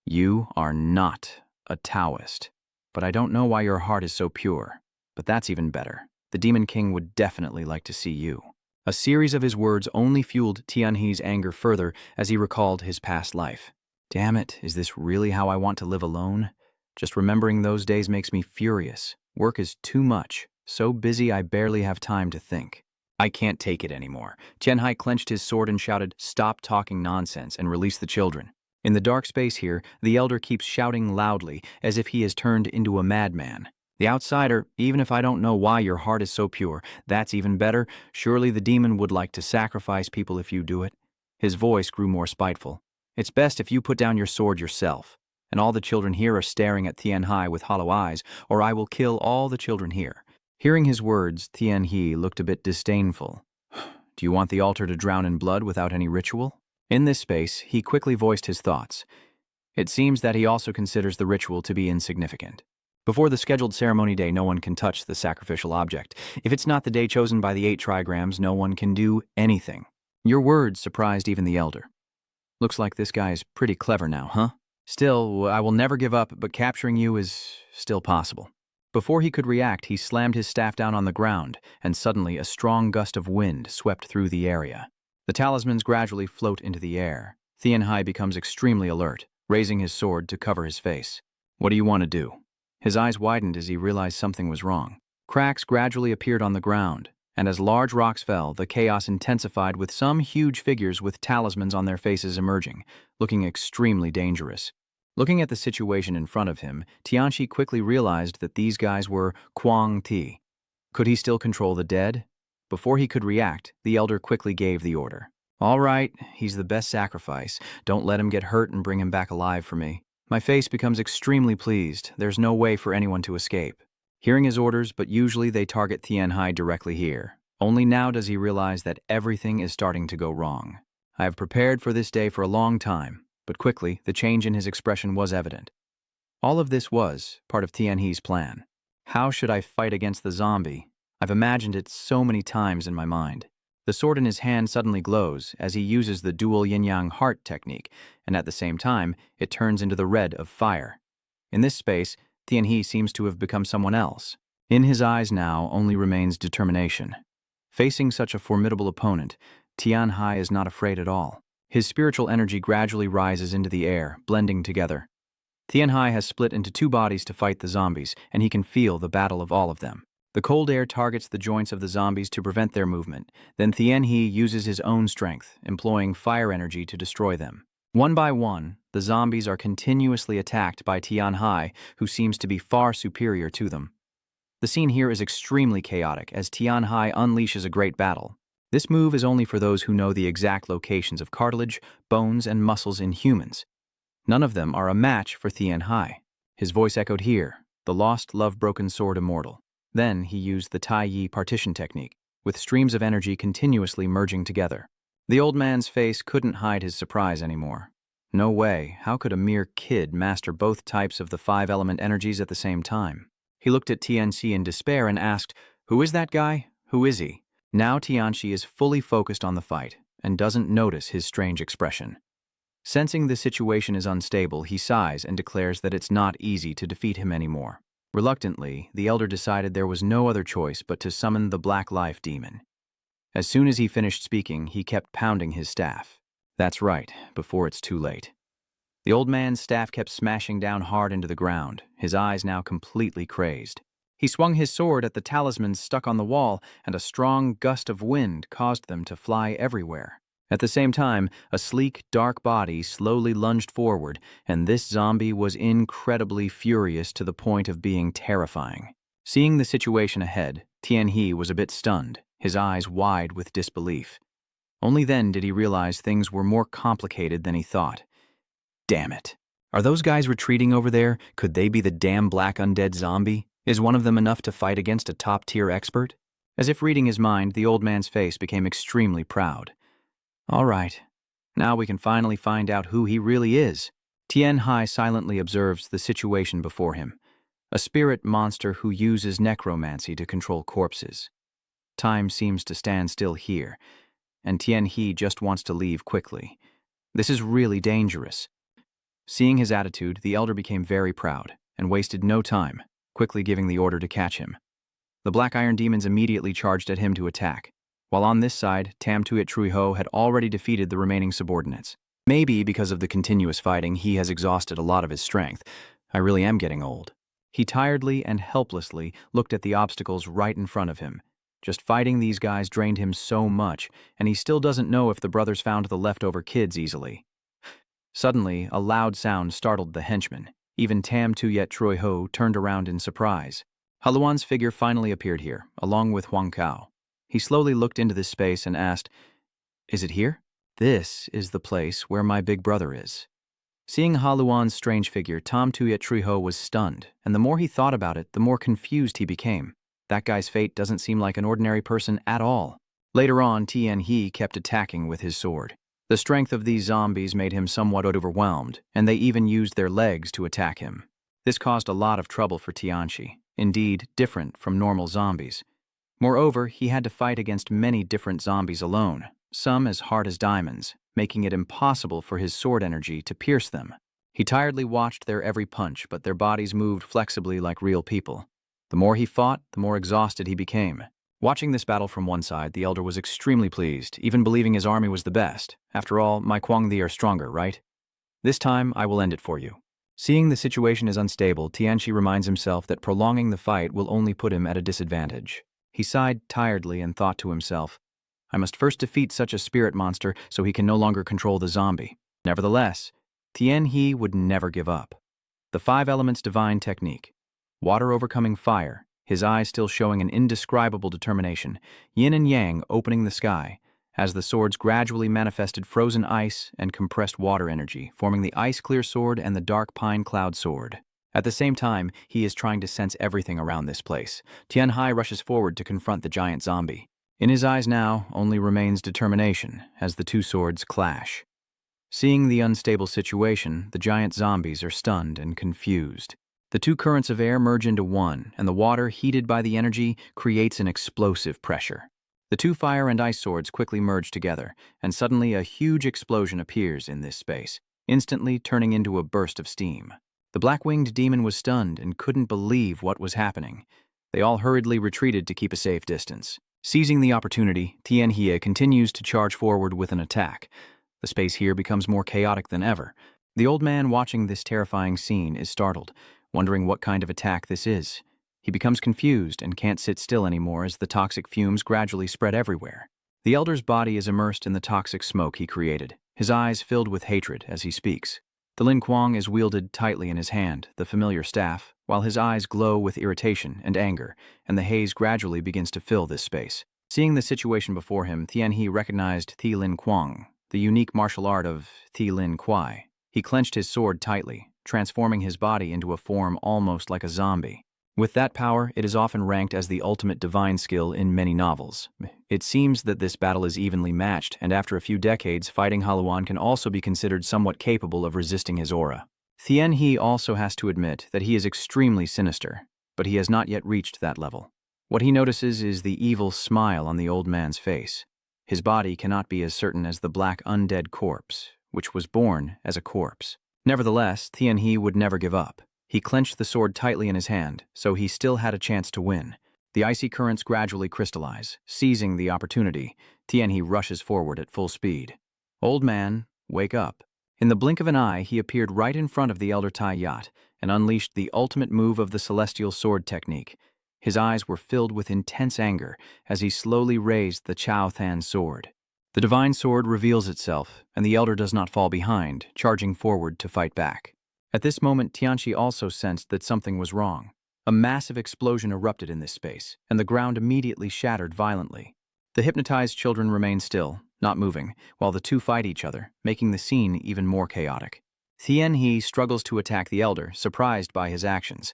You are not a Taoist, but I don't know why your heart is so pure. But that's even better. The Demon King would definitely like to see you. A series of his words only fueled Tianhai's anger further as he recalled his past life. Damn it, is this really how I want to live alone? Just remembering those days makes me furious. Work is too much, so busy I barely have time to think. I can't take it anymore. Tianhai clenched his sword and shouted, Stop talking nonsense and release the children. In the dark space here, the elder keeps shouting loudly as if he has turned into a madman. The outsider, even if I don't know why your heart is so pure, that's even better. Surely the demon would like to sacrifice people if you do it. His voice grew more spiteful. It's best if you put down your sword yourself. And all the children here are staring at Tianhai with hollow eyes, or I will kill all the children here. Hearing his words, Tianhai looked a bit disdainful. Do you want the altar to drown in blood without any ritual? In this space, he quickly voiced his thoughts. It seems that he also considers the ritual to be insignificant. Before the scheduled ceremony day, no one can touch the sacrificial object. If it's not the day chosen by the 8 trigrams, no one can do anything. Your words surprised even the elder. Looks like this guy is pretty clever now, huh? Still, I will never give up, but capturing you is still possible. Before he could react, he slammed his staff down on the ground, and suddenly a strong gust of wind swept through the area. The talismans gradually float into the air. Tianhai becomes extremely alert, raising his sword to cover his face. What do you want to do? His eyes widened as he realized something was wrong. Cracks gradually appeared on the ground, and as large rocks fell, the chaos intensified with some huge figures with talismans on their faces emerging, looking extremely dangerous. Looking at the situation in front of him, Tianhai quickly realized that these guys were Kuang Ti. Could he still control the dead? Before he could react, the elder quickly gave the order. All right, he's the best sacrifice. Don't let him get hurt and bring him back alive for me. My face becomes extremely pleased. There's no way for anyone to escape. Hearing his orders, but usually they target Tianhai directly here. Only now does he realize that everything is starting to go wrong. I have prepared for this day for a long time, but quickly the change in his expression was evident. All of this was part of Tianhai's plan. How should I fight against the zombie? I've imagined it so many times in my mind. The sword in his hand suddenly glows as he uses the dual yin-yang heart technique, and at the same time, it turns into the red of fire. In this space, Tianhai seems to have become someone else. In his eyes now only remains determination. Facing such a formidable opponent, Tianhai is not afraid at all. His spiritual energy gradually rises into the air, blending together. Tianhai has split into 2 bodies to fight the zombies, and he can feel the battle of all of them. The cold air targets the joints of the zombies to prevent their movement. Then Tianhai uses his own strength, employing fire energy to destroy them. One by one, the zombies are continuously attacked by Tianhai, who seems to be far superior to them. The scene here is extremely chaotic as Tianhai unleashes a great battle. This move is only for those who know the exact locations of cartilage, bones, and muscles in humans. None of them are a match for Tianhai. His voice echoed here, the lost, love-broken sword immortal. Then he used the Tai Yi partition technique, with streams of energy continuously merging together. The old man's face couldn't hide his surprise anymore. No way, how could a mere kid master both types of the 5-element energies at the same time? He looked at Tianxi in despair and asked, Who is that guy? Who is he? Now Tianxi is fully focused on the fight and doesn't notice his strange expression. Sensing the situation is unstable, he sighs and declares that it's not easy to defeat him anymore. Reluctantly, the elder decided there was no other choice but to summon the Black Life demon. As soon as he finished speaking, he kept pounding his staff. That's right, before it's too late. The old man's staff kept smashing down hard into the ground, his eyes now completely crazed. He swung his sword at the talismans stuck on the wall, and a strong gust of wind caused them to fly everywhere. At the same time, a sleek, dark body slowly lunged forward, and this zombie was incredibly furious to the point of being terrifying. Seeing the situation ahead, Tianhe was a bit stunned, his eyes wide with disbelief. Only then did he realize things were more complicated than he thought. Damn it. Are those guys retreating over there? Could they be the damn black undead zombie? Is one of them enough to fight against a top-tier expert? As if reading his mind, the old man's face became extremely proud. All right, now we can finally find out who he really is. Tianhe silently observes the situation before him. A spirit monster who uses necromancy to control corpses. Time seems to stand still here, and Tianhe just wants to leave quickly. This is really dangerous. Seeing his attitude, the elder became very proud and wasted no time, quickly giving the order to catch him. The black iron demons immediately charged at him to attack, while on this side, Tam Tuyet Truiho had already defeated the remaining subordinates. Maybe because of the continuous fighting, he has exhausted a lot of his strength. I really am getting old. He tiredly and helplessly looked at the obstacles right in front of him. Just fighting these guys drained him so much, and he still doesn't know if the brothers found the leftover kids easily. Suddenly, a loud sound startled the henchmen. Even Tam Tuyet Truiho turned around in surprise. Haluan's figure finally appeared here, along with Huang Kao. He slowly looked into this space and asked, "Is it here? This is the place where my big brother is." Seeing Haluan's strange figure, Tam Tuyet Truiho was stunned, and the more he thought about it, the more confused he became. That guy's fate doesn't seem like an ordinary person at all. Later on, Tianhe kept attacking with his sword. The strength of these zombies made him somewhat overwhelmed, and they even used their legs to attack him. This caused a lot of trouble for Tianhe, indeed different from normal zombies. Moreover, he had to fight against many different zombies alone, some as hard as diamonds, making it impossible for his sword energy to pierce them. He tiredly watched their every punch, but their bodies moved flexibly like real people. The more he fought, the more exhausted he became. Watching this battle from one side, the elder was extremely pleased, even believing his army was the best. After all, my Kwangdi are stronger, right? This time, I will end it for you. Seeing the situation is unstable, Tianhe reminds himself that prolonging the fight will only put him at a disadvantage. He sighed tiredly and thought to himself, I must first defeat such a spirit monster so he can no longer control the zombie. Nevertheless, Tianhe would never give up. The 5 elements divine technique. Water overcoming fire, his eyes still showing an indescribable determination, yin and yang opening the sky, as the swords gradually manifested frozen ice and compressed water energy, forming the ice-clear sword and the dark pine cloud sword. At the same time, he is trying to sense everything around this place. Tianhe rushes forward to confront the giant zombie. In his eyes now only remains determination as the 2 swords clash. Seeing the unstable situation, the giant zombies are stunned and confused. The 2 currents of air merge into one, and the water, heated by the energy, creates an explosive pressure. The 2 fire and ice swords quickly merge together, and suddenly a huge explosion appears in this space, instantly turning into a burst of steam. The black-winged demon was stunned and couldn't believe what was happening. They all hurriedly retreated to keep a safe distance. Seizing the opportunity, Tianhe continues to charge forward with an attack. The space here becomes more chaotic than ever. The old man watching this terrifying scene is startled, wondering what kind of attack this is. He becomes confused and can't sit still anymore as the toxic fumes gradually spread everywhere. The elder's body is immersed in the toxic smoke he created, his eyes filled with hatred as he speaks. The Lin Kuang is wielded tightly in his hand, the familiar staff, while his eyes glow with irritation and anger, and the haze gradually begins to fill this space. Seeing the situation before him, Tianhe recognized Thi Lin Kuang, the unique martial art of Thi Lin Kuai. He clenched his sword tightly, transforming his body into a form almost like a zombie. With that power, it is often ranked as the ultimate divine skill in many novels. It seems that this battle is evenly matched, and after a few decades, fighting Haluan can also be considered somewhat capable of resisting his aura. Tianhe also has to admit that he is extremely sinister, but he has not yet reached that level. What he notices is the evil smile on the old man's face. His body cannot be as certain as the black undead corpse, which was born as a corpse. Nevertheless, Tianhe would never give up. He clenched the sword tightly in his hand, so he still had a chance to win. The icy currents gradually crystallize. Seizing the opportunity, Tianhe rushes forward at full speed. Old man, wake up. In the blink of an eye, he appeared right in front of the elder Tai Yat and unleashed the ultimate move of the celestial sword technique. His eyes were filled with intense anger as he slowly raised the Chao Than sword. The divine sword reveals itself, and the elder does not fall behind, charging forward to fight back. At this moment, Tianxi also sensed that something was wrong. A massive explosion erupted in this space, and the ground immediately shattered violently. The hypnotized children remain still, not moving, while the two fight each other, making the scene even more chaotic. Tianhe struggles to attack the elder, surprised by his actions.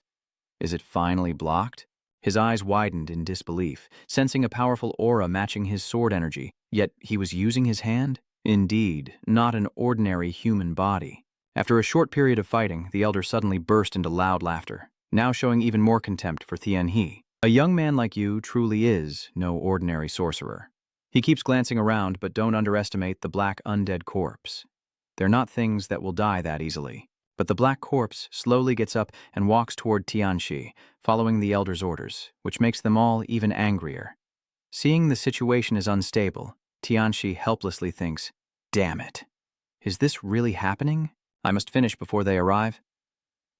Is it finally blocked? His eyes widened in disbelief, sensing a powerful aura matching his sword energy, yet he was using his hand? Indeed, not an ordinary human body. After a short period of fighting, the elder suddenly burst into loud laughter, now showing even more contempt for Tianhe. A young man like you truly is no ordinary sorcerer. He keeps glancing around, but don't underestimate the black undead corpse. They're not things that will die that easily. But the black corpse slowly gets up and walks toward Tianxi, following the elder's orders, which makes them all even angrier. Seeing the situation is unstable, Tianxi helplessly thinks, "Damn it. Is this really happening? I must finish before they arrive."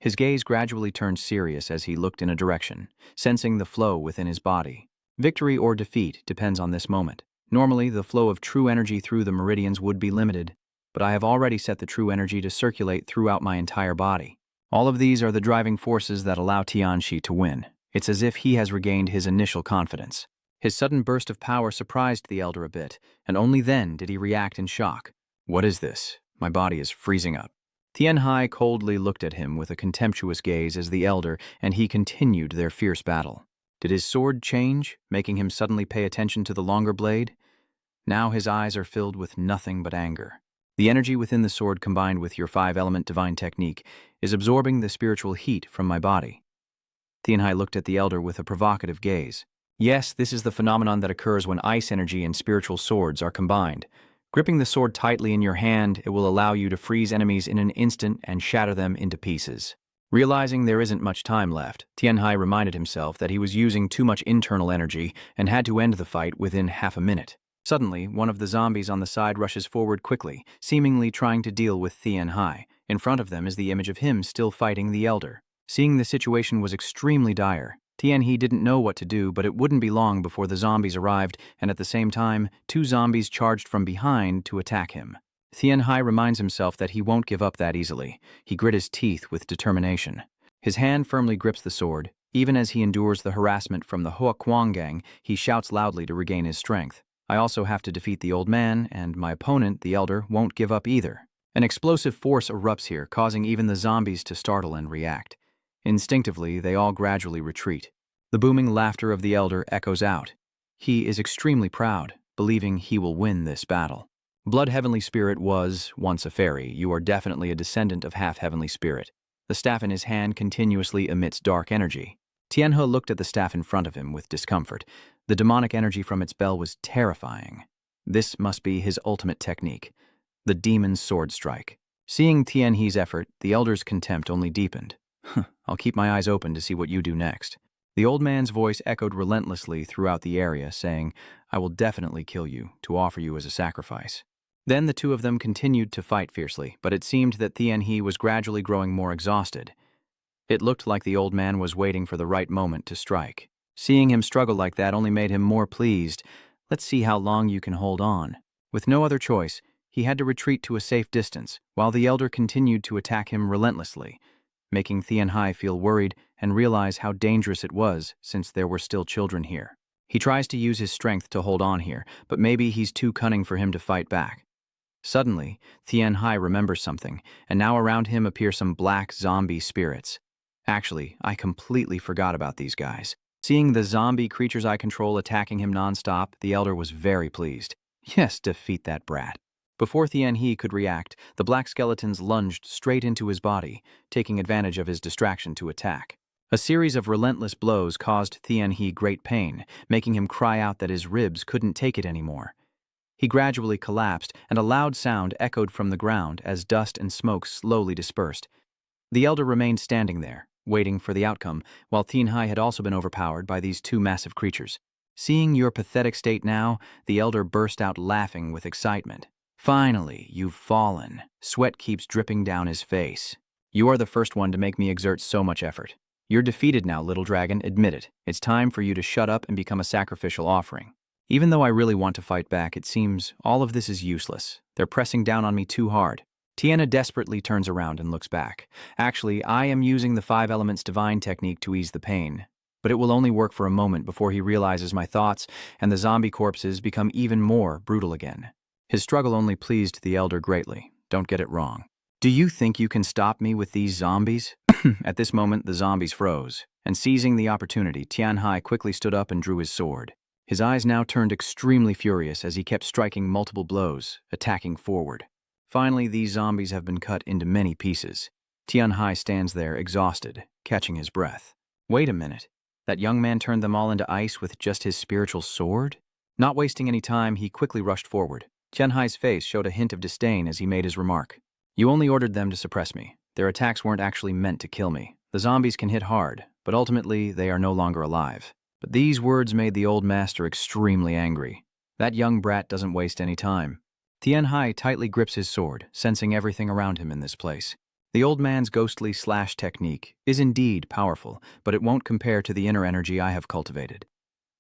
His gaze gradually turned serious as he looked in a direction, sensing the flow within his body. Victory or defeat depends on this moment. Normally, the flow of true energy through the meridians would be limited, but I have already set the true energy to circulate throughout my entire body. All of these are the driving forces that allow Tianxi to win. It's as if he has regained his initial confidence. His sudden burst of power surprised the elder a bit, and only then did he react in shock. What is this? My body is freezing up. Tianhe coldly looked at him with a contemptuous gaze as the elder and he continued their fierce battle. Did his sword change, making him suddenly pay attention to the longer blade? Now his eyes are filled with nothing but anger. The energy within the sword combined with your 5-element divine technique is absorbing the spiritual heat from my body. Tianhe looked at the elder with a provocative gaze. Yes, this is the phenomenon that occurs when ice energy and spiritual swords are combined. Gripping the sword tightly in your hand, it will allow you to freeze enemies in an instant and shatter them into pieces. Realizing there isn't much time left, Tianhe reminded himself that he was using too much internal energy and had to end the fight within half a minute. Suddenly, one of the zombies on the side rushes forward quickly, seemingly trying to deal with Tianhe. In front of them is the image of him still fighting the elder. Seeing the situation was extremely dire, Tianhe didn't know what to do, but it wouldn't be long before the zombies arrived, and at the same time, 2 zombies charged from behind to attack him. Tianhe reminds himself that he won't give up that easily. He grit his teeth with determination. His hand firmly grips the sword. Even as he endures the harassment from the Huaquang gang, he shouts loudly to regain his strength. I also have to defeat the old man, and my opponent, the elder, won't give up either. An explosive force erupts here, causing even the zombies to startle and react. Instinctively, they all gradually retreat. The booming laughter of the elder echoes out. He is extremely proud, believing he will win this battle. Blood Heavenly Spirit was once a fairy. You are definitely a descendant of half-heavenly spirit. The staff in his hand continuously emits dark energy. Tianhe looked at the staff in front of him with discomfort. The demonic energy from its bell was terrifying. This must be his ultimate technique, the demon's sword strike. Seeing Tianhe's effort, the elder's contempt only deepened. I'll keep my eyes open to see what you do next. The old man's voice echoed relentlessly throughout the area, saying, I will definitely kill you, to offer you as a sacrifice. Then the two of them continued to fight fiercely, but it seemed that Tianhe was gradually growing more exhausted. It looked like the old man was waiting for the right moment to strike. Seeing him struggle like that only made him more pleased. Let's see how long you can hold on. With no other choice, he had to retreat to a safe distance, while the elder continued to attack him relentlessly, making Tianhe feel worried and realize how dangerous it was since there were still children here. He tries to use his strength to hold on here, but maybe he's too cunning for him to fight back. Suddenly, Tianhe remembers something, and now around him appear some black zombie spirits. Actually, I completely forgot about these guys. Seeing the zombie creatures I control attacking him nonstop, the elder was very pleased. Yes, defeat that brat. Before Tianhe could react, the black skeletons lunged straight into his body, taking advantage of his distraction to attack. A series of relentless blows caused Tianhe great pain, making him cry out that his ribs couldn't take it anymore. He gradually collapsed, and a loud sound echoed from the ground as dust and smoke slowly dispersed. The elder remained standing there, waiting for the outcome, while Tianhe had also been overpowered by these 2 massive creatures. Seeing your pathetic state now, the elder burst out laughing with excitement. Finally, you've fallen. Sweat keeps dripping down his face. You are the first one to make me exert so much effort. You're defeated now, little dragon, admit it. It's time for you to shut up and become a sacrificial offering. Even though I really want to fight back, it seems all of this is useless. They're pressing down on me too hard. Tiana desperately turns around and looks back. Actually, I am using the 5 elements divine technique to ease the pain. But it will only work for a moment before he realizes my thoughts and the zombie corpses become even more brutal again. His struggle only pleased the elder greatly. Don't get it wrong. Do you think you can stop me with these zombies? At this moment, the zombies froze, and seizing the opportunity, Tianhai quickly stood up and drew his sword. His eyes now turned extremely furious as he kept striking multiple blows, attacking forward. Finally, these zombies have been cut into many pieces. Tianhai stands there, exhausted, catching his breath. Wait a minute. That young man turned them all into ice with just his spiritual sword? Not wasting any time, he quickly rushed forward. Tianhai's face showed a hint of disdain as he made his remark. You only ordered them to suppress me. Their attacks weren't actually meant to kill me. The zombies can hit hard, but ultimately they are no longer alive. But these words made the old master extremely angry. That young brat doesn't waste any time. Tianhai tightly grips his sword, sensing everything around him in this place. The old man's ghostly slash technique is indeed powerful, but it won't compare to the inner energy I have cultivated.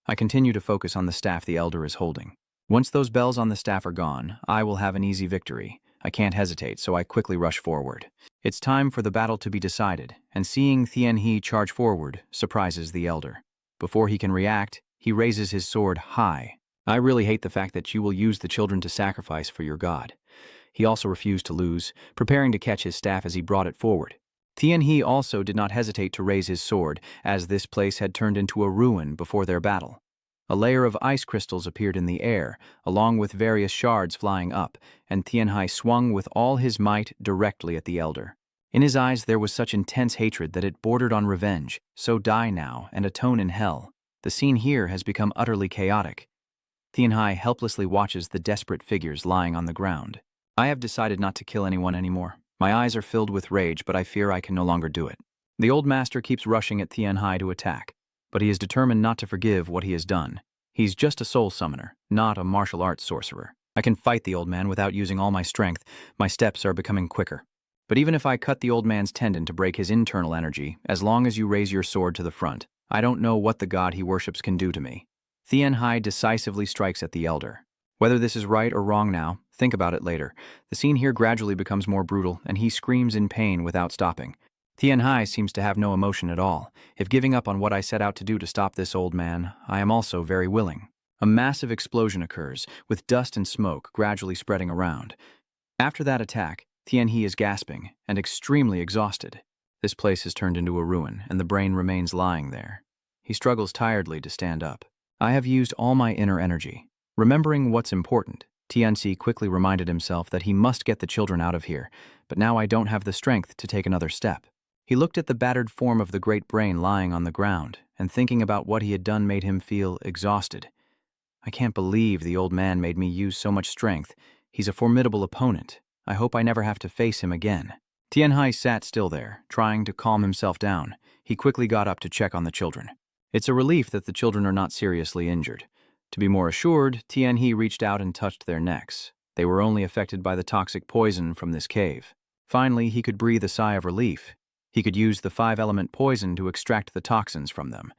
I continue to focus on the staff the elder is holding. Once those bells on the staff are gone, I will have an easy victory. I can't hesitate, so I quickly rush forward. It's time for the battle to be decided, and seeing Tianhe charge forward surprises the elder. Before he can react, he raises his sword high. I really hate the fact that you will use the children to sacrifice for your god. He also refused to lose, preparing to catch his staff as he brought it forward. Tianhe also did not hesitate to raise his sword, as this place had turned into a ruin before their battle. A layer of ice crystals appeared in the air, along with various shards flying up, and Tianhai swung with all his might directly at the elder. In his eyes there was such intense hatred that it bordered on revenge, so die now and atone in hell. The scene here has become utterly chaotic. Tianhai helplessly watches the desperate figures lying on the ground. I have decided not to kill anyone anymore. My eyes are filled with rage, but I fear I can no longer do it. The old master keeps rushing at Tianhai to attack, but he is determined not to forgive what he has done. He's just a soul summoner, not a martial arts sorcerer. I can fight the old man without using all my strength. My steps are becoming quicker. But even if I cut the old man's tendon to break his internal energy, as long as you raise your sword to the front, I don't know what the god he worships can do to me. Tianhai decisively strikes at the elder. Whether this is right or wrong now, think about it later. The scene here gradually becomes more brutal, and he screams in pain without stopping. Tianhai seems to have no emotion at all. If giving up on what I set out to do to stop this old man, I am also very willing. A massive explosion occurs, with dust and smoke gradually spreading around. After that attack, Tianhe is gasping and extremely exhausted. This place has turned into a ruin, and the brain remains lying there. He struggles tiredly to stand up. I have used all my inner energy. Remembering what's important, Tianxi quickly reminded himself that he must get the children out of here, but now I don't have the strength to take another step. He looked at the battered form of the great brain lying on the ground, and thinking about what he had done made him feel exhausted. I can't believe the old man made me use so much strength. He's a formidable opponent. I hope I never have to face him again. Tianhai sat still there, trying to calm himself down. He quickly got up to check on the children. It's a relief that the children are not seriously injured. To be more assured, Tianhe reached out and touched their necks. They were only affected by the toxic poison from this cave. Finally, he could breathe a sigh of relief. He could use the 5-element poison to extract the toxins from them.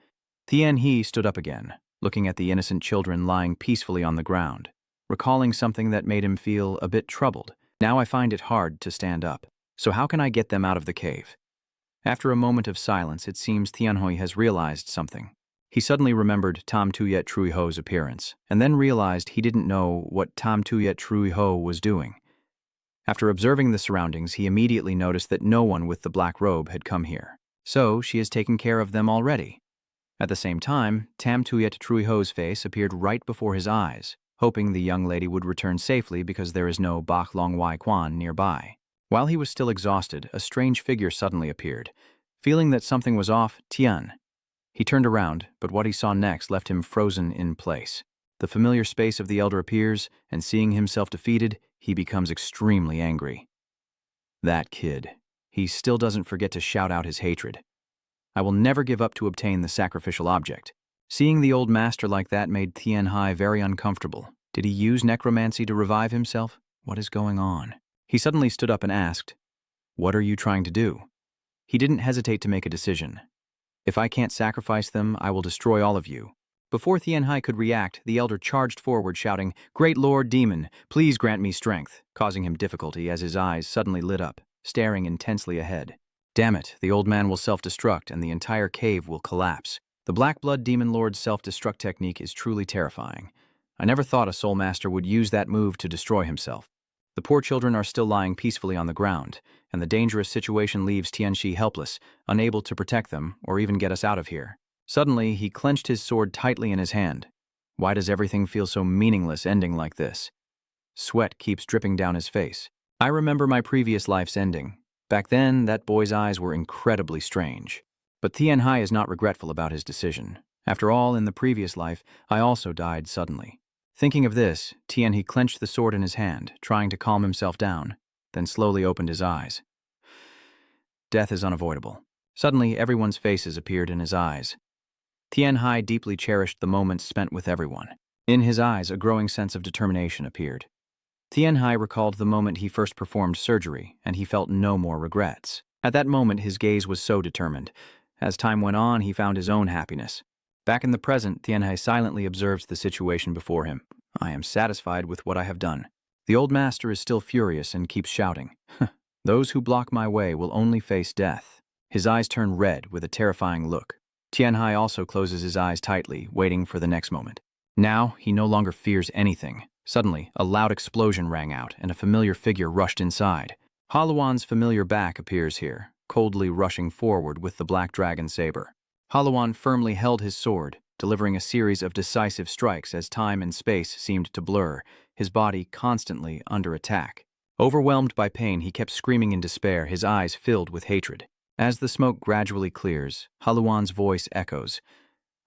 Tianhe stood up again, looking at the innocent children lying peacefully on the ground, recalling something that made him feel a bit troubled. Now I find it hard to stand up. So how can I get them out of the cave? After a moment of silence, it seems Tianhe has realized something. He suddenly remembered Tam Tuyet Truiho's appearance, and then realized he didn't know what Tam Tuyet Truiho was doing. After observing the surroundings, he immediately noticed that no one with the black robe had come here. So she has taken care of them already. At the same time, Tam Tuyet Truiho's face appeared right before his eyes, hoping the young lady would return safely because there is no Bach Long Wai Quan nearby. While he was still exhausted, a strange figure suddenly appeared. Feeling that something was off, Tian. He turned around, but what he saw next left him frozen in place. The familiar space of the elder appears, and seeing himself defeated, he becomes extremely angry. That kid. He still doesn't forget to shout out his hatred. I will never give up to obtain the sacrificial object. Seeing the old master like that made Tianhai very uncomfortable. Did he use necromancy to revive himself? What is going on? He suddenly stood up and asked, "What are you trying to do?" He didn't hesitate to make a decision. If I can't sacrifice them, I will destroy all of you. Before Tianhai could react, the elder charged forward, shouting, "Great Lord Demon, please grant me strength," causing him difficulty as his eyes suddenly lit up, staring intensely ahead. Damn it, the old man will self-destruct and the entire cave will collapse. The Black Blood Demon Lord's self-destruct technique is truly terrifying. I never thought a Soul Master would use that move to destroy himself. The poor children are still lying peacefully on the ground, and the dangerous situation leaves Tianxi helpless, unable to protect them or even get us out of here. Suddenly, he clenched his sword tightly in his hand. Why does everything feel so meaningless ending like this? Sweat keeps dripping down his face. I remember my previous life's ending. Back then, that boy's eyes were incredibly strange. But Tianhai is not regretful about his decision. After all, in the previous life, I also died suddenly. Thinking of this, Tianhe clenched the sword in his hand, trying to calm himself down, then slowly opened his eyes. Death is unavoidable. Suddenly, everyone's faces appeared in his eyes. Tianhai deeply cherished the moments spent with everyone. In his eyes, a growing sense of determination appeared. Tianhai recalled the moment he first performed surgery, and he felt no more regrets. At that moment, his gaze was so determined. As time went on, he found his own happiness. Back in the present, Tianhai silently observes the situation before him. I am satisfied with what I have done. The old master is still furious and keeps shouting. Those who block my way will only face death. His eyes turn red with a terrifying look. Tianhai also closes his eyes tightly, waiting for the next moment. Now, he no longer fears anything. Suddenly, a loud explosion rang out, and a familiar figure rushed inside. Haluan's familiar back appears here, coldly rushing forward with the black dragon saber. Haluan firmly held his sword, delivering a series of decisive strikes as time and space seemed to blur, his body constantly under attack. Overwhelmed by pain, he kept screaming in despair, his eyes filled with hatred. As the smoke gradually clears, Haluan's voice echoes,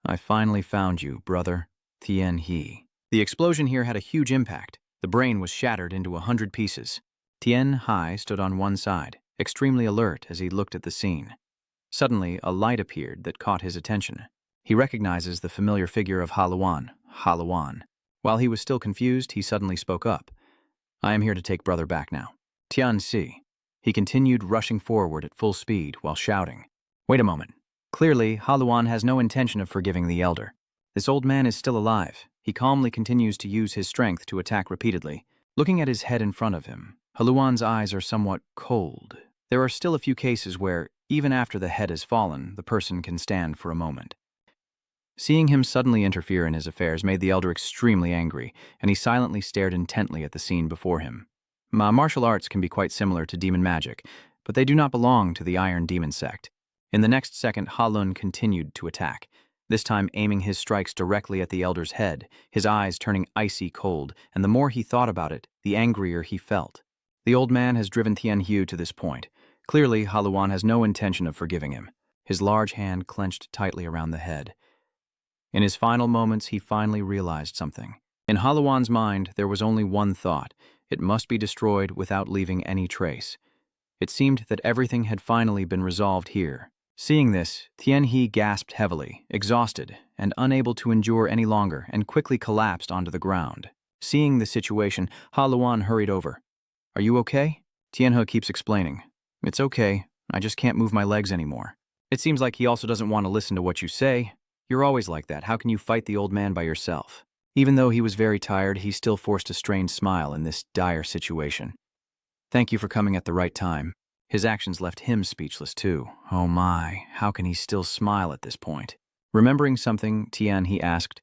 I finally found you, brother, Tianhe. The explosion here had a huge impact. The brain was shattered into 100 pieces. Tianhai stood on one side, extremely alert as he looked at the scene. Suddenly, a light appeared that caught his attention. He recognizes the familiar figure of Haluan. While he was still confused, he suddenly spoke up. I am here to take brother back now. Tianxi. He continued rushing forward at full speed while shouting. Wait a moment. Clearly, Haluan has no intention of forgiving the elder. This old man is still alive. He calmly continues to use his strength to attack repeatedly. Looking at his head in front of him, Haluan's eyes are somewhat cold. There are still a few cases where, even after the head has fallen, the person can stand for a moment. Seeing him suddenly interfere in his affairs made the elder extremely angry, and he silently stared intently at the scene before him. Martial arts can be quite similar to demon magic, but they do not belong to the Iron Demon sect. In the next second, Halun continued to attack, this time aiming his strikes directly at the elder's head, his eyes turning icy cold, and the more he thought about it, the angrier he felt. The old man has driven Tianhu to this point. Clearly, Haluan has no intention of forgiving him, his large hand clenched tightly around the head. In his final moments, he finally realized something. In Haluan's mind, there was only one thought. It must be destroyed without leaving any trace. It seemed that everything had finally been resolved here. Seeing this, Tianhe gasped heavily, exhausted, and unable to endure any longer, and quickly collapsed onto the ground. Seeing the situation, Haluan hurried over. Are you okay? Tianhe keeps explaining. It's okay, I just can't move my legs anymore. It seems like he also doesn't want to listen to what you say. You're always like that, how can you fight the old man by yourself? Even though he was very tired, he still forced a strained smile in this dire situation. Thank you for coming at the right time. His actions left him speechless too. Oh my, how can he still smile at this point? Remembering something, Tianhe asked,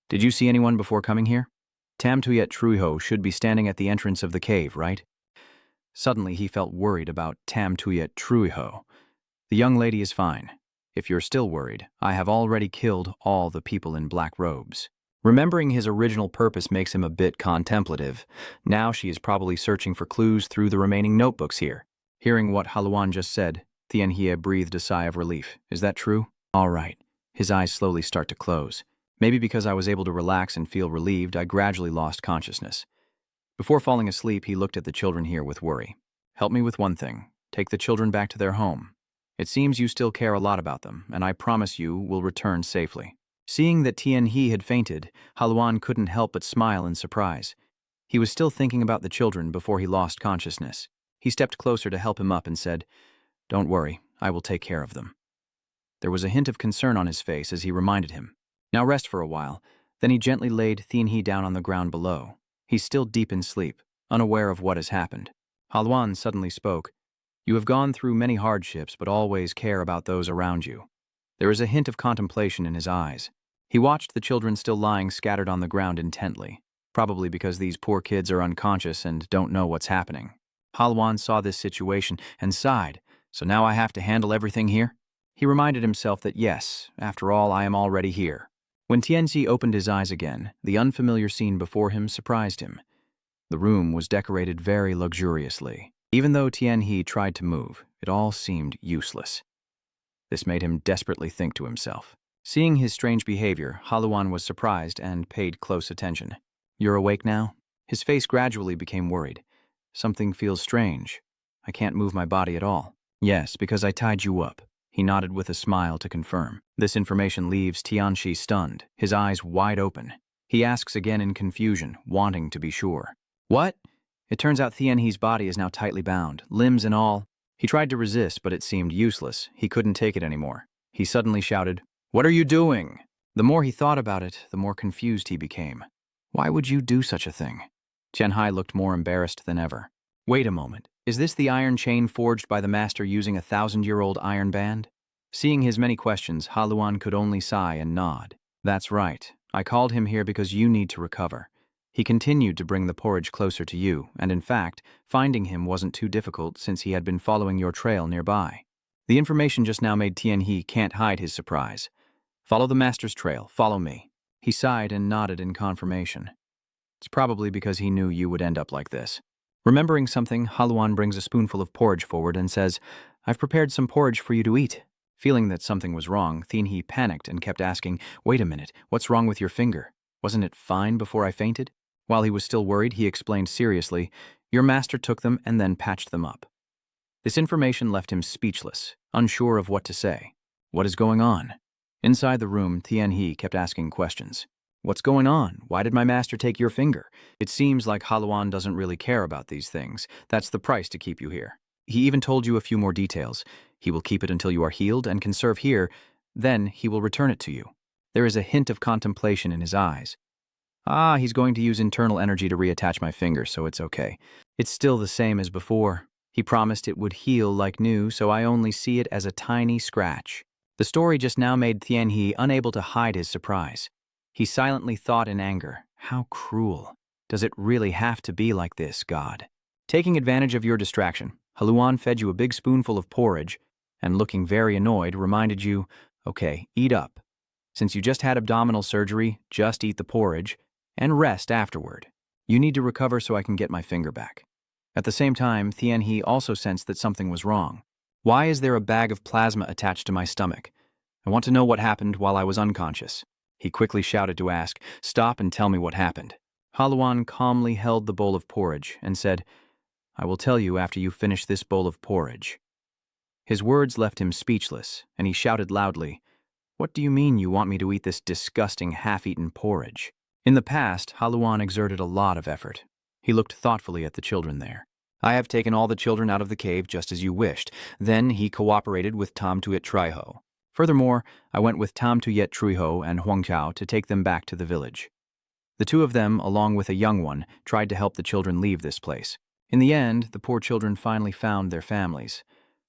Did you see anyone before coming here? Tam Tuyet Truiho should be standing at the entrance of the cave, right? Suddenly he felt worried about Tam Tuyet Truiho. The young lady is fine. If you're still worried, I have already killed all the people in black robes. Remembering his original purpose makes him a bit contemplative. Now she is probably searching for clues through the remaining notebooks here. Hearing what Haluan just said, Tianhe breathed a sigh of relief. Is that true? All right. His eyes slowly start to close. Maybe because I was able to relax and feel relieved, I gradually lost consciousness. Before falling asleep, he looked at the children here with worry. Help me with one thing. Take the children back to their home. It seems you still care a lot about them, and I promise you will return safely. Seeing that Tianhe had fainted, Haluan couldn't help but smile in surprise. He was still thinking about the children before he lost consciousness. He stepped closer to help him up and said, Don't worry, I will take care of them. There was a hint of concern on his face as he reminded him. Now rest for a while. Then he gently laid Tianhe down on the ground below. He's still deep in sleep, unaware of what has happened. Haluan suddenly spoke. You have gone through many hardships, but always care about those around you. There is a hint of contemplation in his eyes. He watched the children still lying scattered on the ground intently, probably because these poor kids are unconscious and don't know what's happening. Haluan saw this situation and sighed. So now I have to handle everything here? He reminded himself that yes, after all, I am already here. When Tianhe opened his eyes again, the unfamiliar scene before him surprised him. The room was decorated very luxuriously. Even though Tianhe tried to move, it all seemed useless. This made him desperately think to himself. Seeing his strange behavior, Haluan was surprised and paid close attention. You're awake now? His face gradually became worried. Something feels strange. I can't move my body at all. Yes, because I tied you up. He nodded with a smile to confirm. This information leaves Tianhe stunned, his eyes wide open. He asks again in confusion, wanting to be sure. What? It turns out Tianhe's body is now tightly bound, limbs and all. He tried to resist, but it seemed useless. He couldn't take it anymore. He suddenly shouted, What are you doing? The more he thought about it, the more confused he became. Why would you do such a thing? Tianhe looked more embarrassed than ever. Wait a moment. Is this the iron chain forged by the master using a 1,000-year-old iron band? Seeing his many questions, Haluan could only sigh and nod. That's right. I called him here because you need to recover. He continued to bring the porridge closer to you, and in fact, finding him wasn't too difficult since he had been following your trail nearby. The information just now made Tianhe can't hide his surprise. Follow the master's trail. Follow me. He sighed and nodded in confirmation. It's probably because he knew you would end up like this. Remembering something, Haluan brings a spoonful of porridge forward and says, I've prepared some porridge for you to eat. Feeling that something was wrong, Tianhe panicked and kept asking, Wait a minute, what's wrong with your finger? Wasn't it fine before I fainted? While he was still worried, he explained seriously, Your master took them and then patched them up. This information left him speechless, unsure of what to say. What is going on? Inside the room, Tianhe kept asking questions. What's going on? Why did my master take your finger? It seems like Haluan doesn't really care about these things. That's the price to keep you here. He even told you a few more details. He will keep it until you are healed and can serve here. Then he will return it to you. There is a hint of contemplation in his eyes. He's going to use internal energy to reattach my finger, so it's okay. It's still the same as before. He promised it would heal like new, so I only see it as a tiny scratch. The story just now made Tianhe unable to hide his surprise. He silently thought in anger, how cruel. Does it really have to be like this, God? Taking advantage of your distraction, Haluan fed you a big spoonful of porridge and, looking very annoyed, reminded you, okay, eat up. Since you just had abdominal surgery, just eat the porridge and rest afterward. You need to recover so I can get my finger back. At the same time, Tianhe also sensed that something was wrong. Why is there a bag of plasma attached to my stomach? I want to know what happened while I was unconscious. He quickly shouted to ask, Stop and tell me what happened. Haluan calmly held the bowl of porridge and said, I will tell you after you finish this bowl of porridge. His words left him speechless, and he shouted loudly, What do you mean you want me to eat this disgusting half-eaten porridge? In the past, Haluan exerted a lot of effort. He looked thoughtfully at the children there. I have taken all the children out of the cave just as you wished. Then he cooperated with Tam Tuyet Triho. Furthermore, I went with Tam Tuyet Triho and Huang Chao to take them back to the village. The two of them, along with a young one, tried to help the children leave this place. In the end, the poor children finally found their families.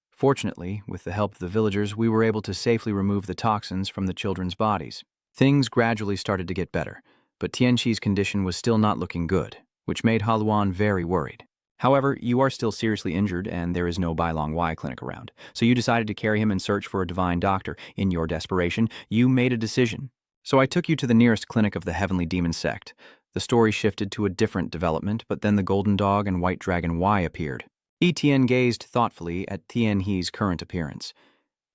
Fortunately, with the help of the villagers, we were able to safely remove the toxins from the children's bodies. Things gradually started to get better, but Tianhe's condition was still not looking good, which made Haluan very worried. However, you are still seriously injured and there is no Bailong Y clinic around, so you decided to carry him and search for a divine doctor. In your desperation, you made a decision. So I took you to the nearest clinic of the Heavenly Demon Sect. The story shifted to a different development, but then the Golden Dog and White Dragon Y appeared. Etienne gazed thoughtfully at Tianhe's current appearance.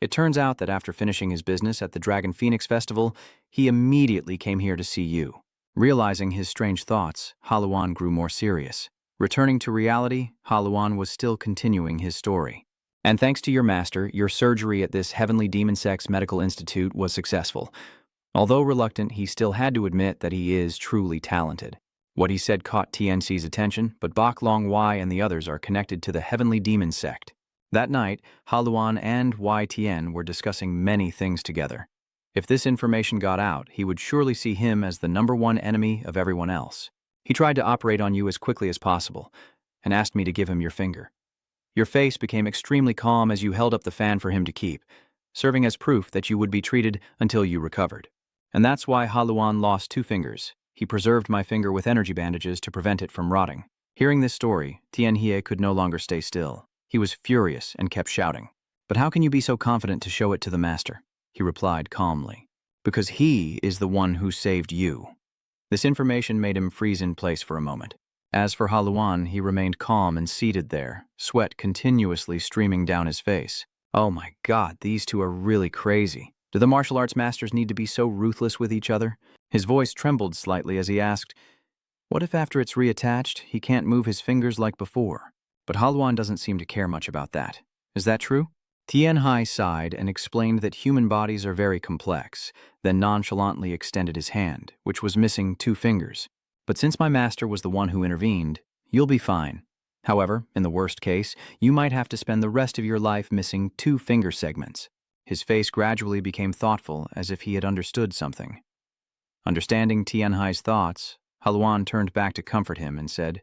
It turns out that after finishing his business at the Dragon Phoenix Festival, he immediately came here to see you. Realizing his strange thoughts, Haluan grew more serious. Returning to reality, Haluan was still continuing his story. And thanks to your master, your surgery at this Heavenly Demon Sect's Medical Institute was successful. Although reluctant, he still had to admit that he is truly talented. What he said caught TNC's attention, but Bailong Y and the others are connected to the Heavenly Demon Sect. That night, Haluan and YTN were discussing many things together. If this information got out, he would surely see him as the #1 enemy of everyone else. He tried to operate on you as quickly as possible, and asked me to give him your finger. Your face became extremely calm as you held up the fan for him to keep, serving as proof that you would be treated until you recovered. And that's why Haluan lost 2 fingers. He preserved my finger with energy bandages to prevent it from rotting. Hearing this story, Tianhe could no longer stay still. He was furious and kept shouting. "But how can you be so confident to show it to the master?" He replied calmly. "Because he is the one who saved you." This information made him freeze in place for a moment. As for Haluan, he remained calm and seated there, sweat continuously streaming down his face. Oh my God, these two are really crazy. Do the martial arts masters need to be so ruthless with each other? His voice trembled slightly as he asked, "What if after it's reattached, he can't move his fingers like before?" But Haluan doesn't seem to care much about that. Is that true? Tianhai sighed and explained that human bodies are very complex, then nonchalantly extended his hand, which was missing 2 fingers. "But since my master was the one who intervened, you'll be fine. However, in the worst case, you might have to spend the rest of your life missing 2 finger segments." His face gradually became thoughtful, as if he had understood something. Understanding Tianhai's thoughts, Haluan turned back to comfort him and said,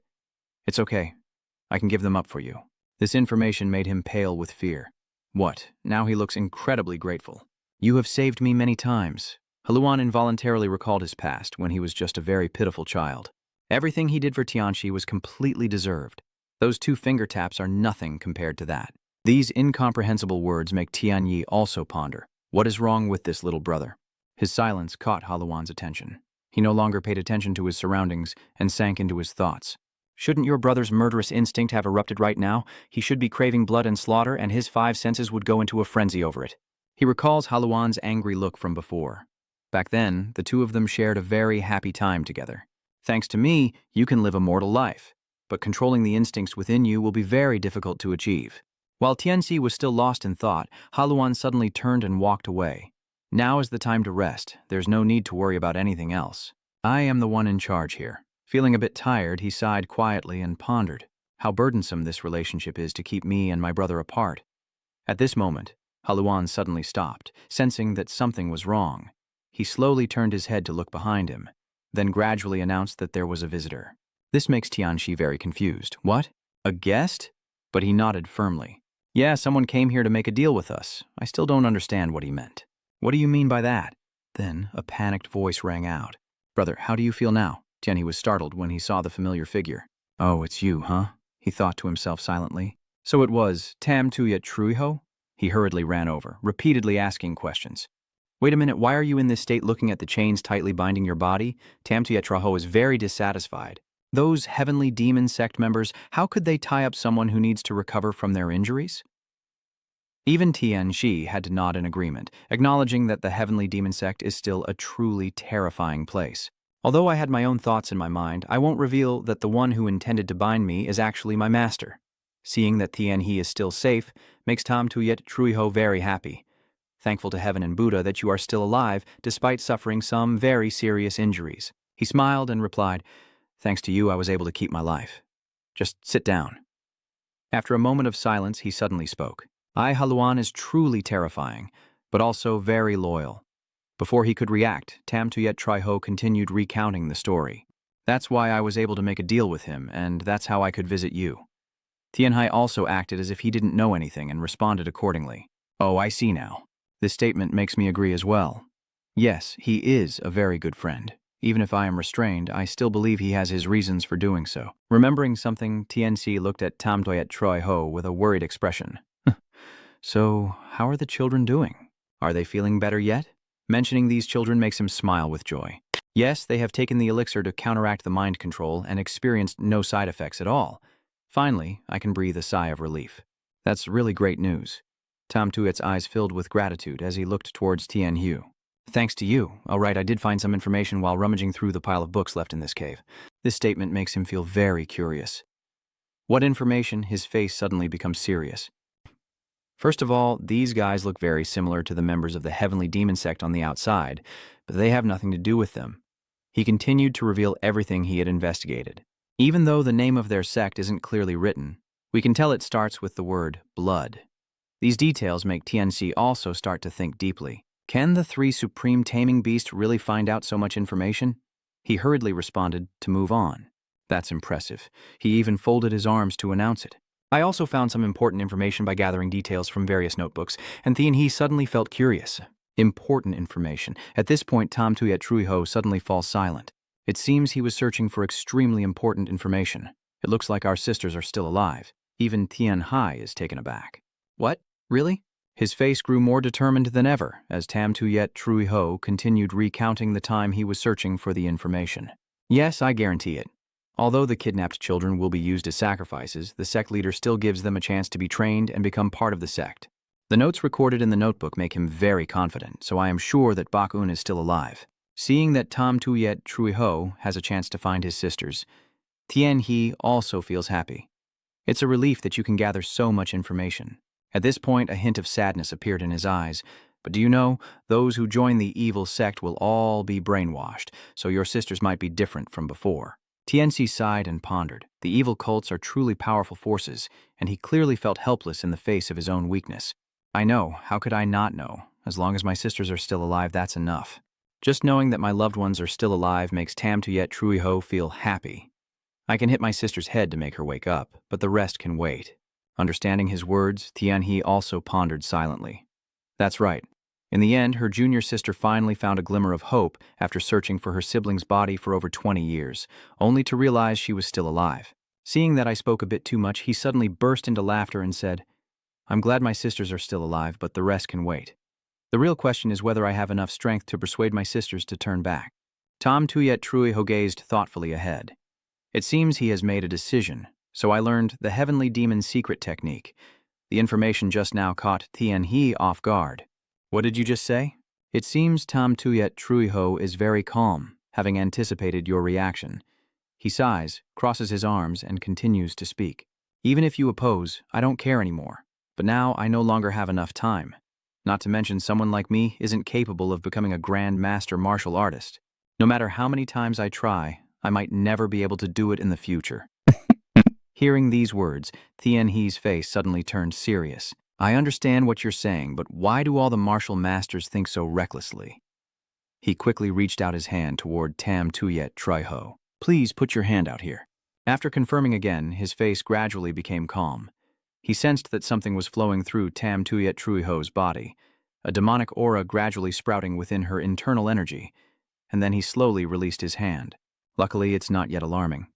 "It's okay. I can give them up for you." This information made him pale with fear. What? Now he looks incredibly grateful. "You have saved me many times." Haluan involuntarily recalled his past when he was just a very pitiful child. Everything he did for Tianxi was completely deserved. Those 2 finger taps are nothing compared to that. These incomprehensible words make Tianyi also ponder. What is wrong with this little brother? His silence caught Haluan's attention. He no longer paid attention to his surroundings and sank into his thoughts. Shouldn't your brother's murderous instinct have erupted right now? He should be craving blood and slaughter, and his 5 senses would go into a frenzy over it. He recalls Haluan's angry look from before. Back then, the 2 of them shared a very happy time together. "Thanks to me, you can live a mortal life, but controlling the instincts within you will be very difficult to achieve." While Tianxi was still lost in thought, Haluan suddenly turned and walked away. "Now is the time to rest. There's no need to worry about anything else. I am the one in charge here." Feeling a bit tired, he sighed quietly and pondered. How burdensome this relationship is to keep me and my brother apart. At this moment, Haluan suddenly stopped, sensing that something was wrong. He slowly turned his head to look behind him, then gradually announced that there was a visitor. This makes Tianxi very confused. "What? A guest?" But he nodded firmly. "Yeah, someone came here to make a deal with us. I still don't understand what he meant." "What do you mean by that?" Then a panicked voice rang out. "Brother, how do you feel now?" Tianyi was startled when he saw the familiar figure. "Oh, it's you, huh?" he thought to himself silently. So it was Tam Tuyet Truiho? He hurriedly ran over, repeatedly asking questions. "Wait a minute, why are you in this state looking at the chains tightly binding your body?" Tam Tuyet Truiho is very dissatisfied. Those heavenly demon sect members, how could they tie up someone who needs to recover from their injuries? Even Tian Shi had to nod in agreement, acknowledging that the heavenly demon sect is still a truly terrifying place. Although I had my own thoughts in my mind, I won't reveal that the one who intended to bind me is actually my master. Seeing that Tian He is still safe makes Tam Tuyet Truiho very happy. Thankful to heaven and Buddha that you are still alive despite suffering some very serious injuries. He smiled and replied, "Thanks to you, I was able to keep my life. Just sit down." After a moment of silence, he suddenly spoke. Haluan is truly terrifying, but also very loyal. Before he could react, Tam Tuyet Truiho continued recounting the story. "That's why I was able to make a deal with him, and that's how I could visit you." Tianhai also acted as if he didn't know anything and responded accordingly. "Oh, I see now. This statement makes me agree as well. Yes, he is a very good friend. Even if I am restrained, I still believe he has his reasons for doing so." Remembering something, Tianxi looked at Tam Tuyet Truiho with a worried expression. "So, how are the children doing? Are they feeling better yet?" Mentioning these children makes him smile with joy. "Yes, they have taken the elixir to counteract the mind control and experienced no side effects at all. Finally, I can breathe a sigh of relief." "That's really great news." Tam Tuyet's eyes filled with gratitude as he looked towards Tian Hu. "Thanks to you. All right, I did find some information while rummaging through the pile of books left in this cave." This statement makes him feel very curious. What information? His face suddenly becomes serious. "First of all, these guys look very similar to the members of the heavenly demon sect on the outside, but they have nothing to do with them." He continued to reveal everything he had investigated. "Even though the name of their sect isn't clearly written, We can tell it starts with the word blood. These details make TNC also start to think deeply. Can the three supreme taming beasts really find out so much information? He hurriedly responded to move on. That's impressive. He even folded his arms to announce it. I also found some important information by gathering details from various notebooks, and He suddenly felt curious. Important information. At this point, Tam Tuyet Truiho suddenly falls silent. It seems he was searching for extremely important information. It looks like our sisters are still alive. Even Tian Hai is taken aback. What? Really? His face grew more determined than ever as Tam Tuyet Truiho continued recounting the time he was searching for the information. Yes, I guarantee it. Although the kidnapped children will be used as sacrifices, the sect leader still gives them a chance to be trained and become part of the sect. The notes recorded in the notebook make him very confident, so I am sure that Bak-un is still alive. Seeing that Tam Tuyet Truiho has a chance to find his sisters, Tian He also feels happy. It's a relief that you can gather so much information. At this point, a hint of sadness appeared in his eyes. But do you know, those who join the evil sect will all be brainwashed, so your sisters might be different from before. Tianxi sighed and pondered. The evil cults are truly powerful forces, and he clearly felt helpless in the face of his own weakness. I know, how could I not know? As long as my sisters are still alive, that's enough. Just knowing that my loved ones are still alive makes Tam Tuyet Truiho feel happy. I can hit my sister's head to make her wake up, but the rest can wait. Understanding his words, Tian He also pondered silently. That's right. In the end, her junior sister finally found a glimmer of hope after searching for her sibling's body for over 20 years, only to realize she was still alive. Seeing that I spoke a bit too much, he suddenly burst into laughter and said, I'm glad my sisters are still alive, but the rest can wait. The real question is whether I have enough strength to persuade my sisters to turn back. Tam Tuyet Truiho gazed thoughtfully ahead. It seems he has made a decision. So I learned the Heavenly Demon's secret technique. The information just now caught Tian He off guard. What did you just say? It seems Tam Tuyet Truiho is very calm, having anticipated your reaction. He sighs, crosses his arms, and continues to speak. Even if you oppose, I don't care anymore. But now I no longer have enough time. Not to mention someone like me isn't capable of becoming a grand master martial artist. No matter how many times I try, I might never be able to do it in the future. Hearing these words, Tian He's face suddenly turned serious. I understand what you're saying, but why do all the martial masters think so recklessly? He quickly reached out his hand toward Tam Tuyet Truiho. Please put your hand out here. After confirming again, his face gradually became calm. He sensed that something was flowing through Tam Tuyet Truiho's body, a demonic aura gradually sprouting within her internal energy, and then he slowly released his hand. Luckily, it's not yet alarming.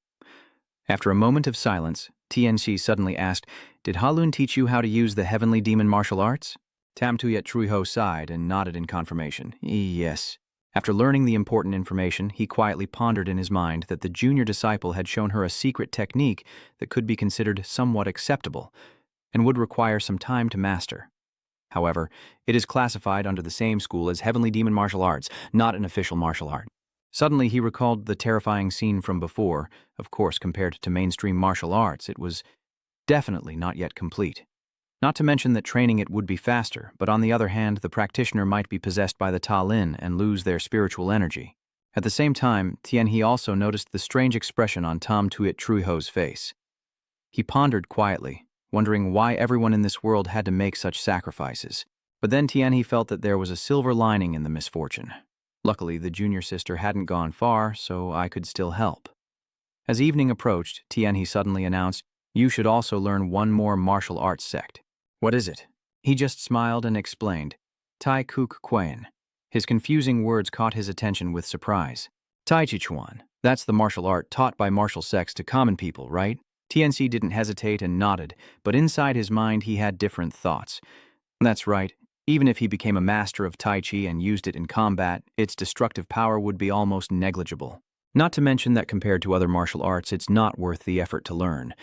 After a moment of silence, Tianxi suddenly asked, Did Halun teach you how to use the Heavenly Demon martial arts? Tam Tuyet Truiho sighed and nodded in confirmation. Yes. After learning the important information, he quietly pondered in his mind that the junior disciple had shown her a secret technique that could be considered somewhat acceptable and would require some time to master. However, it is classified under the same school as Heavenly Demon martial arts, not an official martial art. Suddenly, he recalled the terrifying scene from before. Of course, compared to mainstream martial arts, it was definitely not yet complete. Not to mention that training it would be faster, but on the other hand, the practitioner might be possessed by the Ta Lin and lose their spiritual energy. At the same time, Tian He also noticed the strange expression on Tam Tuyet Truiho's face. He pondered quietly, wondering why everyone in this world had to make such sacrifices. But then Tian He felt that there was a silver lining in the misfortune. Luckily, the junior sister hadn't gone far, so I could still help. As evening approached, Tian He suddenly announced, You should also learn one more martial arts sect. What is it? He just smiled and explained, Tai Kuk Quan. His confusing words caught his attention with surprise. Tai Chi Chuan, that's the martial art taught by martial sects to common people, right? Tianxi didn't hesitate and nodded, but inside his mind he had different thoughts. That's right. Even if he became a master of Tai Chi and used it in combat, its destructive power would be almost negligible. Not to mention that compared to other martial arts, it's not worth the effort to learn.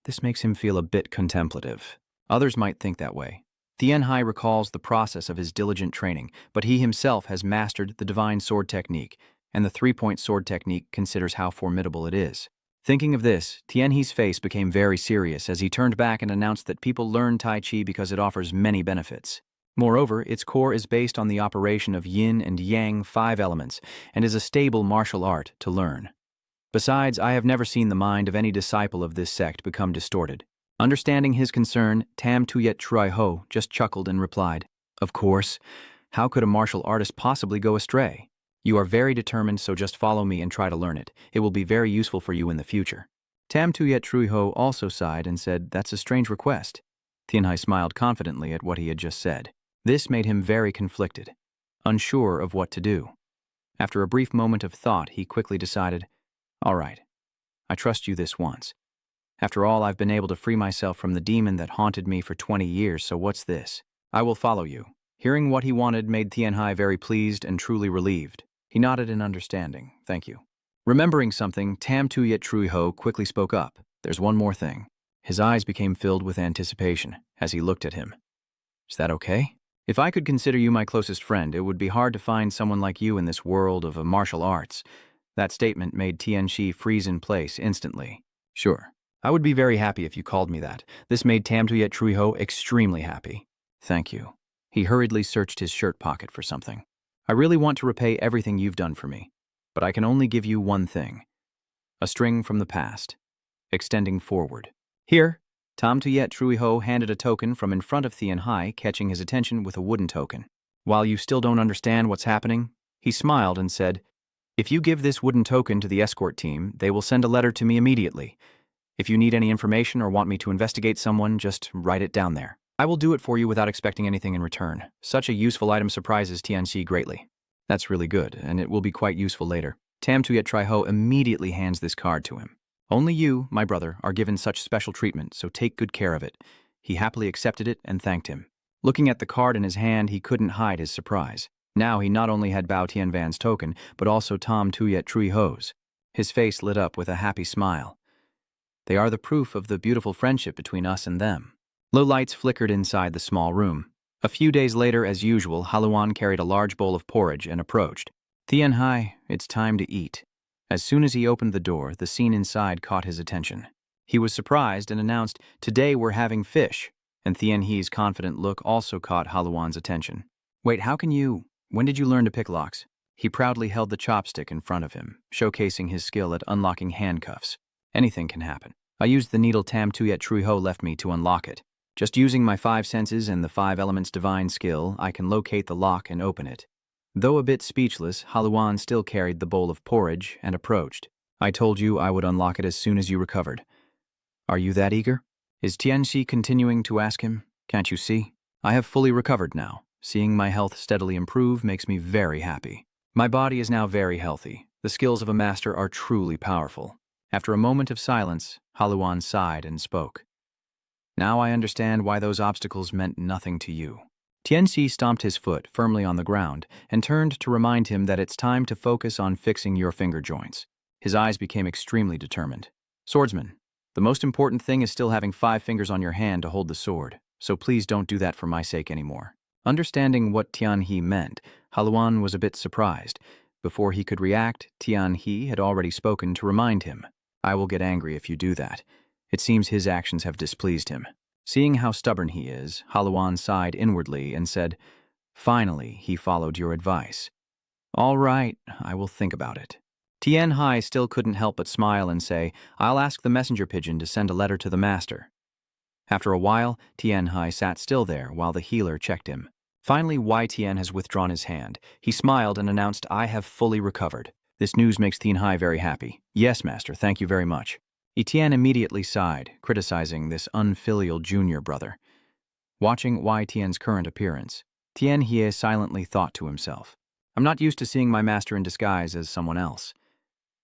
This makes him feel a bit contemplative. Others might think that way. Tian Hai recalls the process of his diligent training, but he himself has mastered the divine sword technique, and the three-point sword technique considers how formidable it is. Thinking of this, Tian He's face became very serious as he turned back and announced that people learn Tai Chi because it offers many benefits. Moreover, its core is based on the operation of yin and yang 5 elements and is a stable martial art to learn. Besides, I have never seen the mind of any disciple of this sect become distorted. Understanding his concern, Tam Tuyet Trui Ho just chuckled and replied, "Of course. How could a martial artist possibly go astray? You are very determined, so just follow me and try to learn it. It will be very useful for you in the future." Tam Tuyet Trui Ho also sighed and said, "That's a strange request." Tianhai smiled confidently at what he had just said. This made him very conflicted, unsure of what to do. After a brief moment of thought, he quickly decided, "All right, I trust you this once. After all, I've been able to free myself from the demon that haunted me for 20 years, so what's this? I will follow you." Hearing what he wanted made Tianhai very pleased and truly relieved. He nodded in understanding. "Thank you." Remembering something, Tam Tuyet Trui Ho quickly spoke up. "There's one more thing." His eyes became filled with anticipation as he looked at him. "Is that okay? If I could consider you my closest friend, it would be hard to find someone like you in this world of martial arts." That statement made Tianxi freeze in place instantly. "Sure. I would be very happy if you called me that." This made Tam Tuyet Trui Ho extremely happy. "Thank you." He hurriedly searched his shirt pocket for something. "I really want to repay everything you've done for me, but I can only give you one thing. A string from the past, extending forward. Here." Tam Tuyet Trui Ho handed a token from in front of Tianhai, catching his attention with a wooden token. "While you still don't understand what's happening," he smiled and said, "if you give this wooden token to the escort team, they will send a letter to me immediately. If you need any information or want me to investigate someone, just write it down there. I will do it for you without expecting anything in return." Such a useful item surprises Tianxi greatly. "That's really good, and it will be quite useful later." Tam Tuyet Trui Ho immediately hands this card to him. "Only you, my brother, are given such special treatment, so take good care of it." He happily accepted it and thanked him. Looking at the card in his hand, he couldn't hide his surprise. Now he not only had Bao Tianvan's token, but also Tam Tuyet Trui Ho's. His face lit up with a happy smile. "They are the proof of the beautiful friendship between us and them." Low lights flickered inside the small room. A few days later, as usual, Haluan carried a large bowl of porridge and approached. "Tianhai, it's time to eat." As soon as he opened the door, the scene inside caught his attention. He was surprised and announced, "Today we're having fish." And Tianhe's confident look also caught Haluan's attention. "Wait, when did you learn to pick locks?" He proudly held the chopstick in front of him, showcasing his skill at unlocking handcuffs. "Anything can happen. I used the needle Tam Tuyet Trui Ho left me to unlock it. Just using my 5 senses and the 5 elements divine skill, I can locate the lock and open it." Though a bit speechless, Haluan still carried the bowl of porridge and approached. "I told you I would unlock it as soon as you recovered. Are you that eager?" Is Tianxi continuing to ask him? "Can't you see? I have fully recovered now. Seeing my health steadily improve makes me very happy. My body is now very healthy. The skills of a master are truly powerful." After a moment of silence, Haluan sighed and spoke. "Now I understand why those obstacles meant nothing to you." Tianxi stomped his foot firmly on the ground and turned to remind him that it's time to focus on fixing your finger joints. His eyes became extremely determined. "Swordsman, the most important thing is still having 5 fingers on your hand to hold the sword, so please don't do that for my sake anymore." Understanding what Tianhe meant, Haluan was a bit surprised. Before he could react, Tianhe had already spoken to remind him. "I will get angry if you do that." It seems his actions have displeased him. Seeing how stubborn he is, Haluan sighed inwardly and said, "Finally, he followed your advice. All right, I will think about it." Tianhai still couldn't help but smile and say, "I'll ask the messenger pigeon to send a letter to the master." After a while, Tianhai sat still there while the healer checked him. Finally, Wei Tian has withdrawn his hand. He smiled and announced, "I have fully recovered." This news makes Tianhai very happy. "Yes, master, thank you very much." Etienne immediately sighed, criticizing this unfilial junior brother. Watching Wei Tian's current appearance, Tianhe silently thought to himself, "I'm not used to seeing my master in disguise as someone else."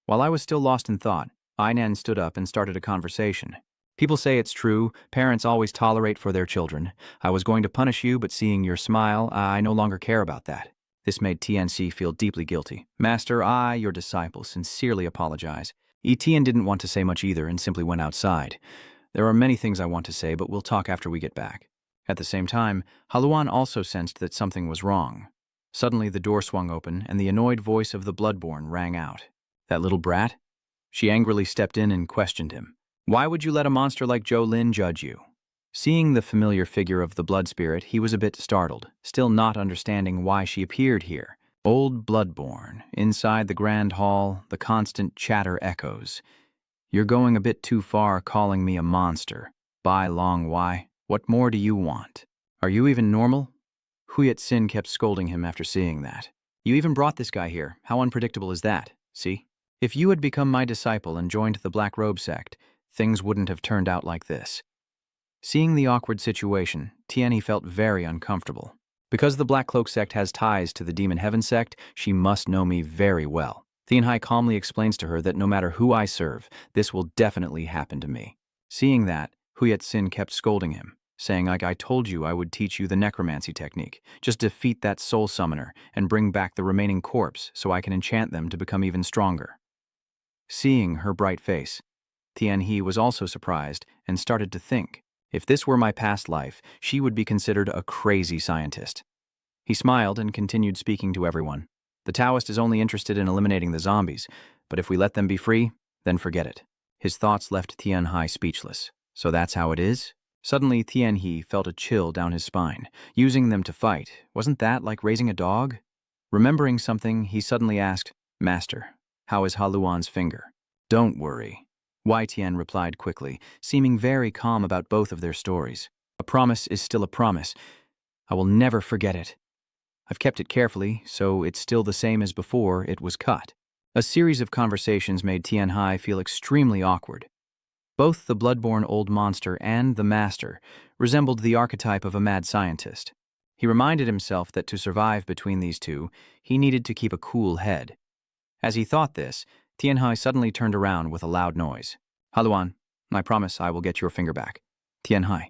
While I was still lost in thought, Ainan stood up and started a conversation. "People say it's true, parents always tolerate for their children. I was going to punish you, but seeing your smile, I no longer care about that." This made Tianxi feel deeply guilty. "Master, I, your disciple, sincerely apologize." Etienne didn't want to say much either and simply went outside. "There are many things I want to say, but we'll talk after we get back." At the same time, Haluan also sensed that something was wrong. Suddenly the door swung open and the annoyed voice of the Bloodborne rang out. "That little brat?" She angrily stepped in and questioned him. "Why would you let a monster like Zhou Lin judge you?" Seeing the familiar figure of the blood spirit, he was a bit startled, still not understanding why she appeared here. Old Bloodborne, inside the grand hall, the constant chatter echoes. "You're going a bit too far calling me a monster." Bai Long Wai, what more do you want? Are you even normal? Huyat Sin kept scolding him after seeing that. You even brought this guy here. How unpredictable is that? See? If you had become my disciple and joined the Black Robe sect, things wouldn't have turned out like this. Seeing the awkward situation, Tianhe felt very uncomfortable. Because the Black Cloak sect has ties to the Demon Heaven sect, she must know me very well. Tianhe calmly explains to her that no matter who I serve, this will definitely happen to me. Seeing that, Huyat Sin kept scolding him, saying like, I told you I would teach you the necromancy technique. Just defeat that soul summoner and bring back the remaining corpse so I can enchant them to become even stronger. Seeing her bright face, Tianhe was also surprised and started to think, if this were my past life, she would be considered a crazy scientist. He smiled and continued speaking to everyone. The Taoist is only interested in eliminating the zombies, but if we let them be free, then forget it. His thoughts left Tianhe speechless. So that's how it is? Suddenly, Tianhe felt a chill down his spine. Using them to fight, wasn't that like raising a dog? Remembering something, he suddenly asked, Master, how is Haluan's finger? Don't worry. Wai Tian replied quickly, seeming very calm about both of their stories. A promise is still a promise. I will never forget it. I've kept it carefully, so it's still the same as before it was cut. A series of conversations made Tianhe feel extremely awkward. Both the blood-born old monster and the master resembled the archetype of a mad scientist. He reminded himself that to survive between these two, he needed to keep a cool head. As he thought this, Tianhe suddenly turned around with a loud noise. Haluan, I promise I will get your finger back. Tianhe.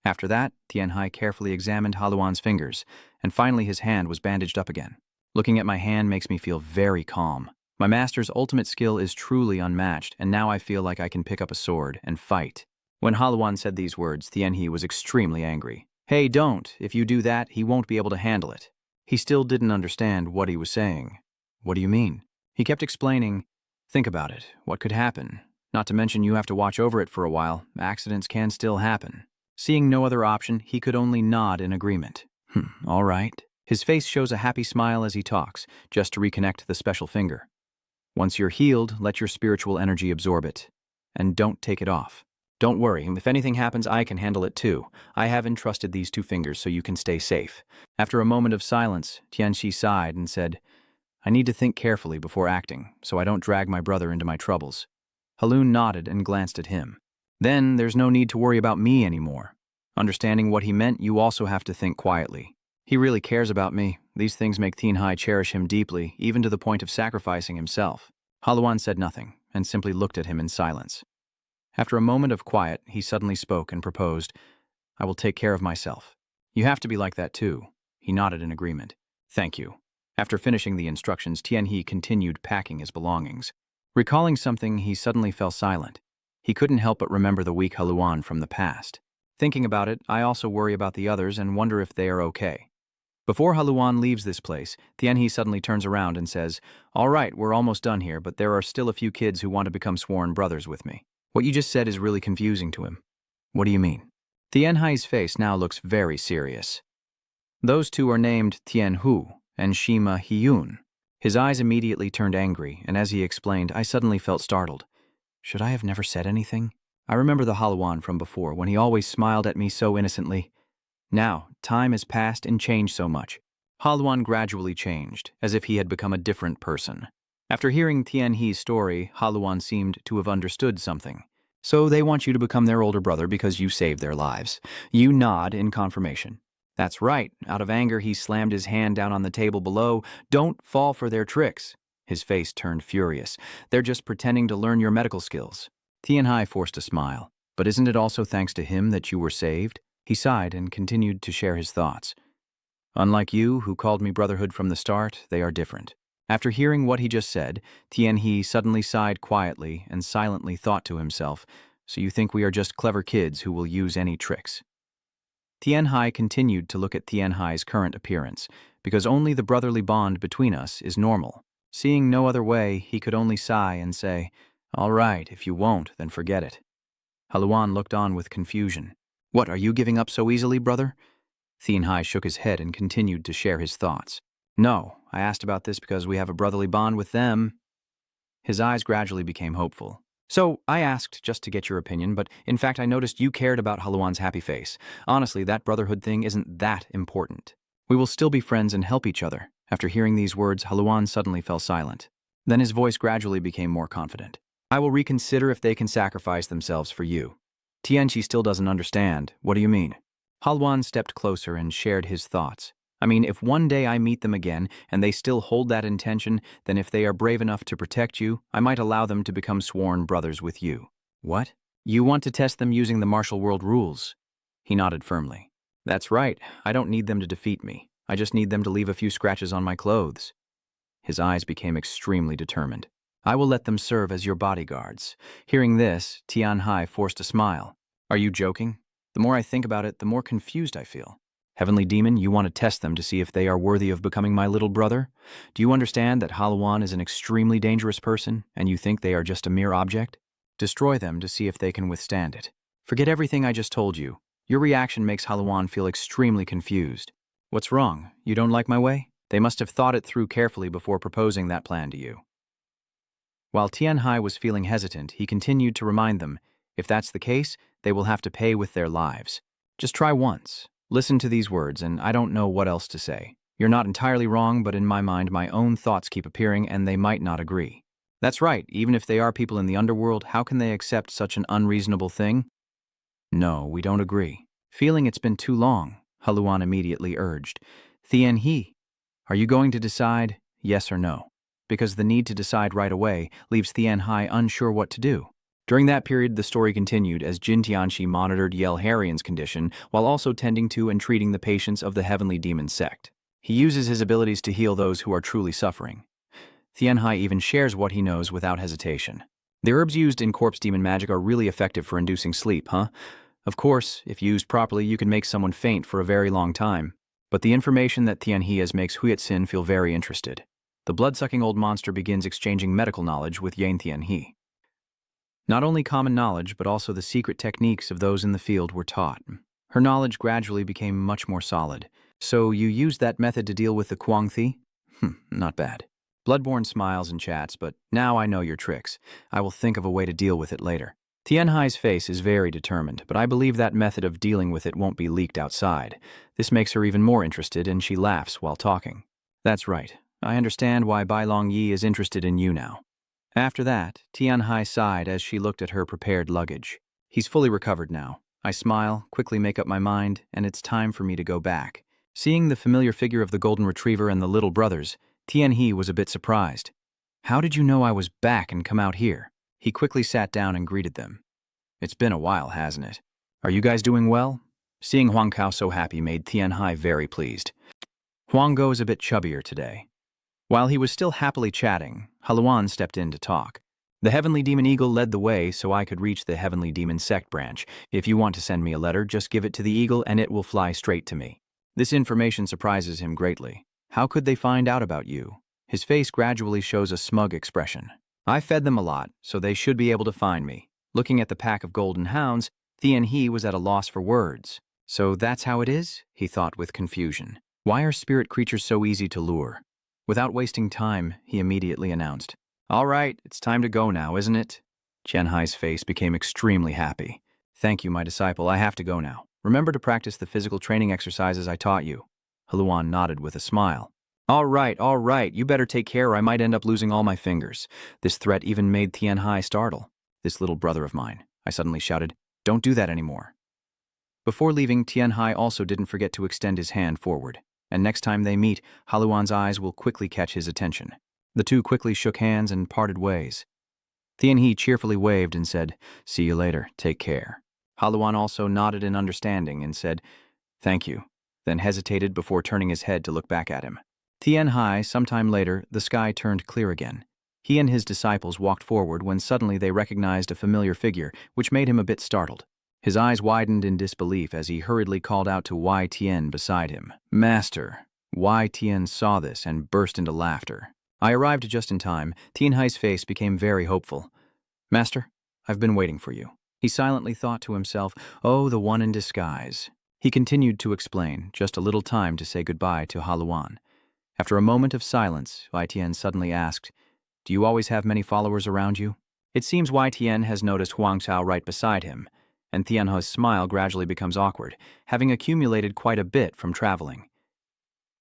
After that, Tianhe carefully examined Haluan's fingers, and finally his hand was bandaged up again. Looking at my hand makes me feel very calm. My master's ultimate skill is truly unmatched, and now I feel like I can pick up a sword and fight. When Haluan said these words, Tianhe was extremely angry. Hey, don't. If you do that, he won't be able to handle it. He still didn't understand what he was saying. What do you mean? He kept explaining, think about it. What could happen? Not to mention you have to watch over it for a while. Accidents can still happen. Seeing no other option, he could only nod in agreement. All right. His face shows a happy smile as he talks, just to reconnect the special finger. Once you're healed, let your spiritual energy absorb it. And don't take it off. Don't worry, if anything happens, I can handle it too. I have entrusted these two fingers so you can stay safe. After a moment of silence, Tianhe sighed and said, I need to think carefully before acting, so I don't drag my brother into my troubles. Halun nodded and glanced at him. Then there's no need to worry about me anymore. Understanding what he meant, you also have to think quietly. He really cares about me. These things make Tianhe cherish him deeply, even to the point of sacrificing himself. Haluan said nothing, and simply looked at him in silence. After a moment of quiet, he suddenly spoke and proposed, I will take care of myself. You have to be like that too. He nodded in agreement. Thank you. After finishing the instructions, Tianhe continued packing his belongings. Recalling something, he suddenly fell silent. He couldn't help but remember the weak Haluan from the past. Thinking about it, I also worry about the others and wonder if they are okay. Before Haluan leaves this place, Tianhe suddenly turns around and says, All right, we're almost done here, but there are still a few kids who want to become sworn brothers with me. What you just said is really confusing to him. What do you mean? Tianhe's face now looks very serious. Those two are named Tianhu and Shima Hyun. His eyes immediately turned angry, and as he explained, I suddenly felt startled. Should I have never said anything? I remember the Haluan from before, when he always smiled at me so innocently. Now, time has passed and changed so much. Haluan gradually changed, as if he had become a different person. After hearing Tianhe's story, Haluan seemed to have understood something. So they want you to become their older brother because you saved their lives. You nod in confirmation. That's right. Out of anger, he slammed his hand down on the table below. Don't fall for their tricks. His face turned furious. They're just pretending to learn your medical skills. Tianhe forced a smile. But isn't it also thanks to him that you were saved? He sighed and continued to share his thoughts. Unlike you, who called me brotherhood from the start, they are different. After hearing what he just said, Tianhe suddenly sighed quietly and silently thought to himself, so you think we are just clever kids who will use any tricks. Tianhe continued to look at Tianhe's current appearance, because only the brotherly bond between us is normal. Seeing no other way, he could only sigh and say, All right, if you won't, then forget it. Haluan looked on with confusion. What, are you giving up so easily, brother? Tianhe shook his head and continued to share his thoughts. No, I asked about this because we have a brotherly bond with them. His eyes gradually became hopeful. So, I asked just to get your opinion, but in fact I noticed you cared about Haluan's happy face. Honestly, that brotherhood thing isn't that important. We will still be friends and help each other. After hearing these words, Haluan suddenly fell silent. Then his voice gradually became more confident. I will reconsider if they can sacrifice themselves for you. Tianchi still doesn't understand. What do you mean? Haluan stepped closer and shared his thoughts. I mean, if one day I meet them again and they still hold that intention, then if they are brave enough to protect you, I might allow them to become sworn brothers with you. What? You want to test them using the martial world rules? He nodded firmly. That's right. I don't need them to defeat me. I just need them to leave a few scratches on my clothes. His eyes became extremely determined. I will let them serve as your bodyguards. Hearing this, Tianhai forced a smile. Are you joking? The more I think about it, the more confused I feel. Heavenly Demon, you want to test them to see if they are worthy of becoming my little brother? Do you understand that Haluan is an extremely dangerous person, and you think they are just a mere object? Destroy them to see if they can withstand it. Forget everything I just told you. Your reaction makes Haluan feel extremely confused. What's wrong? You don't like my way? They must have thought it through carefully before proposing that plan to you. While Tianhai was feeling hesitant, he continued to remind them, if that's the case, they will have to pay with their lives. Just try once. Listen to these words, and I don't know what else to say. You're not entirely wrong, but in my mind, my own thoughts keep appearing, and they might not agree. That's right, even if they are people in the underworld, how can they accept such an unreasonable thing? No, we don't agree. Feeling it's been too long, Haluan immediately urged. Tianhe, are you going to decide yes or no? Because the need to decide right away leaves Tianhai unsure what to do. During that period, the story continued as Jin Tianchi monitored Yelharian's condition while also tending to and treating the patients of the Heavenly Demon sect. He uses his abilities to heal those who are truly suffering. Tianhai even shares what he knows without hesitation. The herbs used in corpse demon magic are really effective for inducing sleep, huh? Of course, if used properly, you can make someone faint for a very long time. But the information that Tianhe has makes Huitzin feel very interested. The blood-sucking old monster begins exchanging medical knowledge with Yan Tianhe. Not only common knowledge, but also the secret techniques of those in the field were taught. Her knowledge gradually became much more solid. So you used that method to deal with the Guangthi? Not bad. Bloodborne smiles and chats, but now I know your tricks. I will think of a way to deal with it later. Tianhai's face is very determined, but I believe that method of dealing with it won't be leaked outside. This makes her even more interested, and she laughs while talking. That's right. I understand why Bai Long Yi is interested in you now. After that, Tianhai sighed as she looked at her prepared luggage. He's fully recovered now. I smile, quickly make up my mind, and it's time for me to go back. Seeing the familiar figure of the golden retriever and the little brothers, Tianhe was a bit surprised. How did you know I was back and come out here? He quickly sat down and greeted them. It's been a while, hasn't it? Are you guys doing well? Seeing Huang Kao so happy made Tianhai very pleased. Huang Go is a bit chubbier today. While he was still happily chatting, Haluan stepped in to talk. The Heavenly Demon Eagle led the way so I could reach the Heavenly Demon Sect branch. If you want to send me a letter, just give it to the eagle and it will fly straight to me. This information surprises him greatly. How could they find out about you? His face gradually shows a smug expression. I fed them a lot, so they should be able to find me. Looking at the pack of golden hounds, Tianhe was at a loss for words. So that's how it is? He thought with confusion. Why are spirit creatures so easy to lure? Without wasting time, he immediately announced, All right, it's time to go now, isn't it? Tianhai's face became extremely happy. Thank you, my disciple, I have to go now. Remember to practice the physical training exercises I taught you. Haluan nodded with a smile. All right, you better take care or I might end up losing all my fingers. This threat even made Tianhai startle. This little brother of mine, I suddenly shouted, Don't do that anymore. Before leaving, Tianhai also didn't forget to extend his hand forward. And next time they meet, Haluan's eyes will quickly catch his attention. The two quickly shook hands and parted ways. Tianhe cheerfully waved and said, See you later, take care. Haluan also nodded in understanding and said, Thank you, then hesitated before turning his head to look back at him. Tianhai, sometime later, the sky turned clear again. He and his disciples walked forward when suddenly they recognized a familiar figure, which made him a bit startled. His eyes widened in disbelief as he hurriedly called out to Wei Tian beside him. Master! Wei Tian saw this and burst into laughter. I arrived just in time. Tianhai's face became very hopeful. Master, I've been waiting for you. He silently thought to himself, Oh, the one in disguise. He continued to explain, just a little time to say goodbye to Haluan. After a moment of silence, Wei Tian suddenly asked, Do you always have many followers around you? It seems YTN has noticed Huang Chao right beside him, and Tianhe's smile gradually becomes awkward, having accumulated quite a bit from traveling.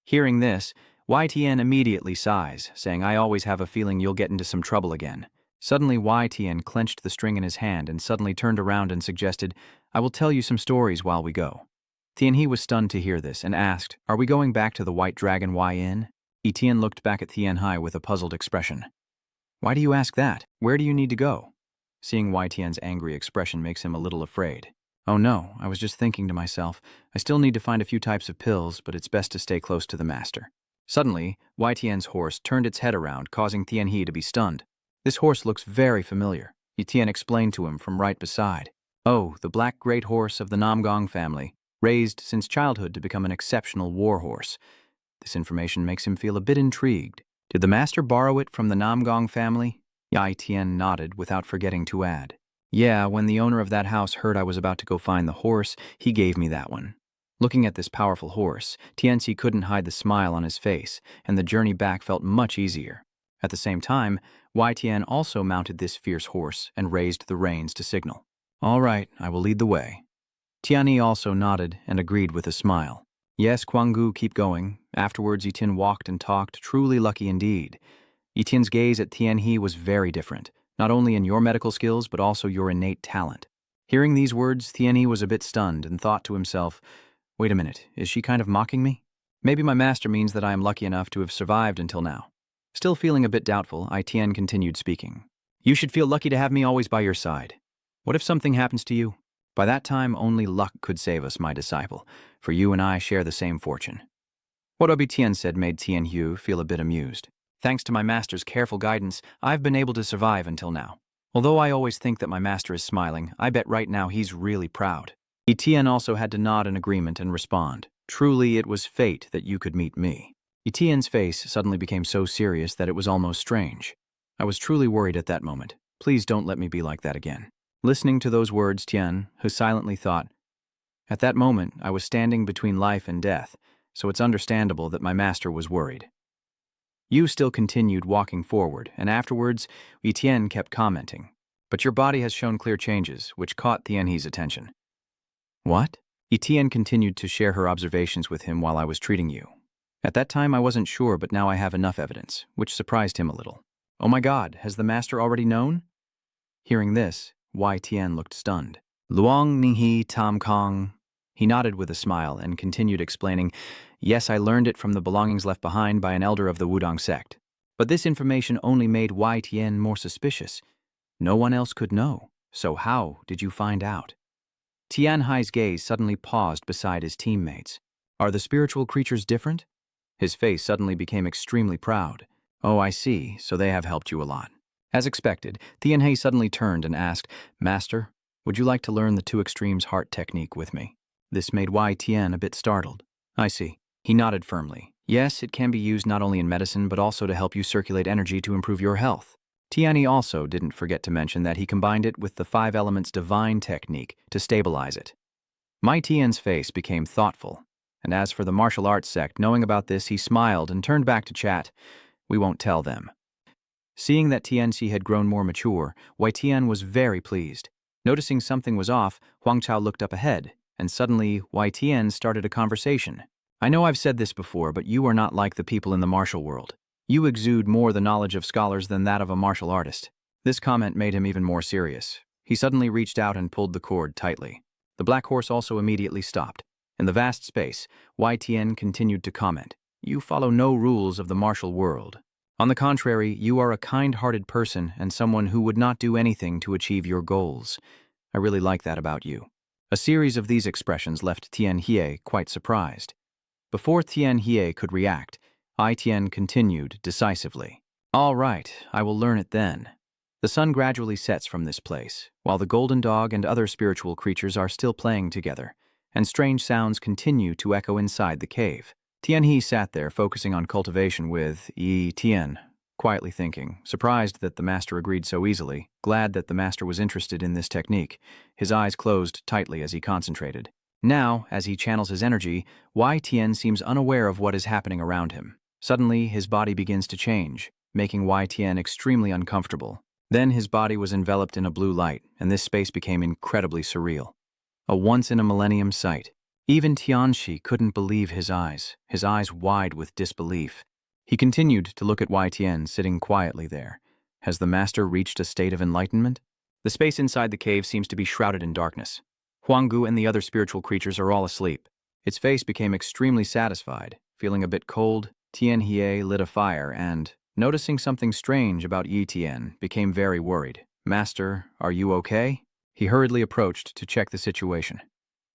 Hearing this, YTN immediately sighs, saying, "I always have a feeling you'll get into some trouble again." Suddenly, YTN clenched the string in his hand and suddenly turned around and suggested, "I will tell you some stories while we go." Tianhe was stunned to hear this and asked, "Are we going back to the White Dragon Y Inn?" Etienne looked back at Tianhe with a puzzled expression. "Why do you ask that? Where do you need to go?" Seeing YTN's angry expression makes him a little afraid. "Oh no, I was just thinking to myself, I still need to find a few types of pills, but it's best to stay close to the master." Suddenly, YTN's horse turned its head around, causing Tianhe to be stunned. "This horse looks very familiar," Etienne explained to him from right beside. "Oh, the black great horse of the Namgong family, raised since childhood to become an exceptional war horse." This information makes him feel a bit intrigued. "Did the master borrow it from the Namgong family?" Yi Tian nodded without forgetting to add, "Yeah, when the owner of that house heard I was about to go find the horse, he gave me that one." Looking at this powerful horse, Tianxi couldn't hide the smile on his face, and the journey back felt much easier. At the same time, Wei Tian also mounted this fierce horse and raised the reins to signal. "All right, I will lead the way." Tianyi also nodded and agreed with a smile. "Yes, Guanggu, keep going." Afterwards, Etienne walked and talked, truly lucky indeed. Etienne's gaze at Tianhe was very different, not only in your medical skills, but also your innate talent. Hearing these words, Tianhe was a bit stunned and thought to himself, "Wait a minute, is she kind of mocking me? Maybe my master means that I am lucky enough to have survived until now." Still feeling a bit doubtful, Etienne continued speaking. "You should feel lucky to have me always by your side. What if something happens to you? By that time, only luck could save us, my disciple, for you and I share the same fortune." What Obi Tian said made Tianhu feel a bit amused. "Thanks to my master's careful guidance, I've been able to survive until now. Although I always think that my master is smiling, I bet right now he's really proud." Etienne also had to nod in agreement and respond, "Truly it was fate that you could meet me." Etienne's face suddenly became so serious that it was almost strange. "I was truly worried at that moment. Please don't let me be like that again." Listening to those words, Tian, who silently thought, "At that moment, I was standing between life and death, so it's understandable that my master was worried." Yu still continued walking forward, and afterwards, Etienne kept commenting, "But your body has shown clear changes, which caught Tianhe's attention." "What?" Etienne continued to share her observations with him while I was treating you. "At that time I wasn't sure, but now I have enough evidence," which surprised him a little. "Oh my God, has the master already known?" Hearing this, Wei Tian looked stunned. "Luong Ninghe Tam Kong." He nodded with a smile and continued explaining, "Yes, I learned it from the belongings left behind by an elder of the Wudong sect. But this information only made Wei Tian more suspicious. No one else could know, so how did you find out?" Tianhai's gaze suddenly paused beside his teammates. "Are the spiritual creatures different?" His face suddenly became extremely proud. "Oh, I see, so they have helped you a lot." As expected, Tianhe suddenly turned and asked, "Master, would you like to learn the two extremes heart technique with me?" This made Wei Tian a bit startled. "I see." He nodded firmly. "Yes, it can be used not only in medicine, but also to help you circulate energy to improve your health." Tianhe also didn't forget to mention that he combined it with the 5 elements divine technique to stabilize it. Mai Tian's face became thoughtful, and as for the martial arts sect, knowing about this, he smiled and turned back to chat. "We won't tell them." Seeing that Tianxi had grown more mature, Wei Tian was very pleased. Noticing something was off, Huang Chao looked up ahead, and suddenly Wei Tian started a conversation. "I know I've said this before, but you are not like the people in the martial world. You exude more the knowledge of scholars than that of a martial artist." This comment made him even more serious. He suddenly reached out and pulled the cord tightly. The black horse also immediately stopped. In the vast space, Wei Tian continued to comment, "You follow no rules of the martial world. On the contrary, you are a kind-hearted person and someone who would not do anything to achieve your goals. I really like that about you." A series of these expressions left Tianhe quite surprised. Before Tianhe could react, I Tian continued decisively, "All right, I will learn it then." The sun gradually sets from this place, while the golden dog and other spiritual creatures are still playing together, and strange sounds continue to echo inside the cave. Tianhe sat there focusing on cultivation with Yi Tian, quietly thinking, surprised that the master agreed so easily, glad that the master was interested in this technique. His eyes closed tightly as he concentrated. Now, as he channels his energy, Wei Tian seems unaware of what is happening around him. Suddenly, his body begins to change, making Wei Tian extremely uncomfortable. Then his body was enveloped in a blue light, and this space became incredibly surreal. A once-in-a-millennium sight. Even Tianxi couldn't believe his eyes wide with disbelief. He continued to look at Tian sitting quietly there. Has the master reached a state of enlightenment? The space inside the cave seems to be shrouded in darkness. Huanggu and the other spiritual creatures are all asleep. Its face became extremely satisfied. Feeling a bit cold, Tian Hie lit a fire and, noticing something strange about Yi Tian, became very worried. Master, are you okay? He hurriedly approached to check the situation.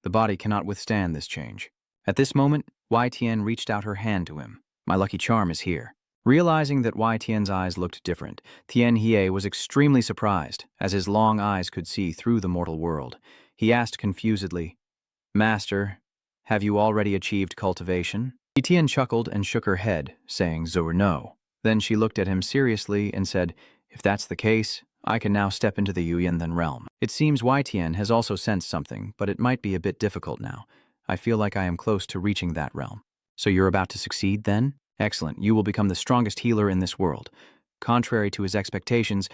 The body cannot withstand this change. At this moment, Tian reached out her hand to him. My lucky charm is here. Realizing that Tian's eyes looked different, Tian Hie was extremely surprised, as his long eyes could see through the mortal world. He asked confusedly, Master, have you already achieved cultivation? Tian chuckled and shook her head, saying no. Then she looked at him seriously and said, if that's the case, I can now step into the Yuyan realm. It seems Tian has also sensed something, but it might be a bit difficult now. I feel like I am close to reaching that realm. So you're about to succeed then? Excellent, you will become the strongest healer in this world. Contrary to his expectations,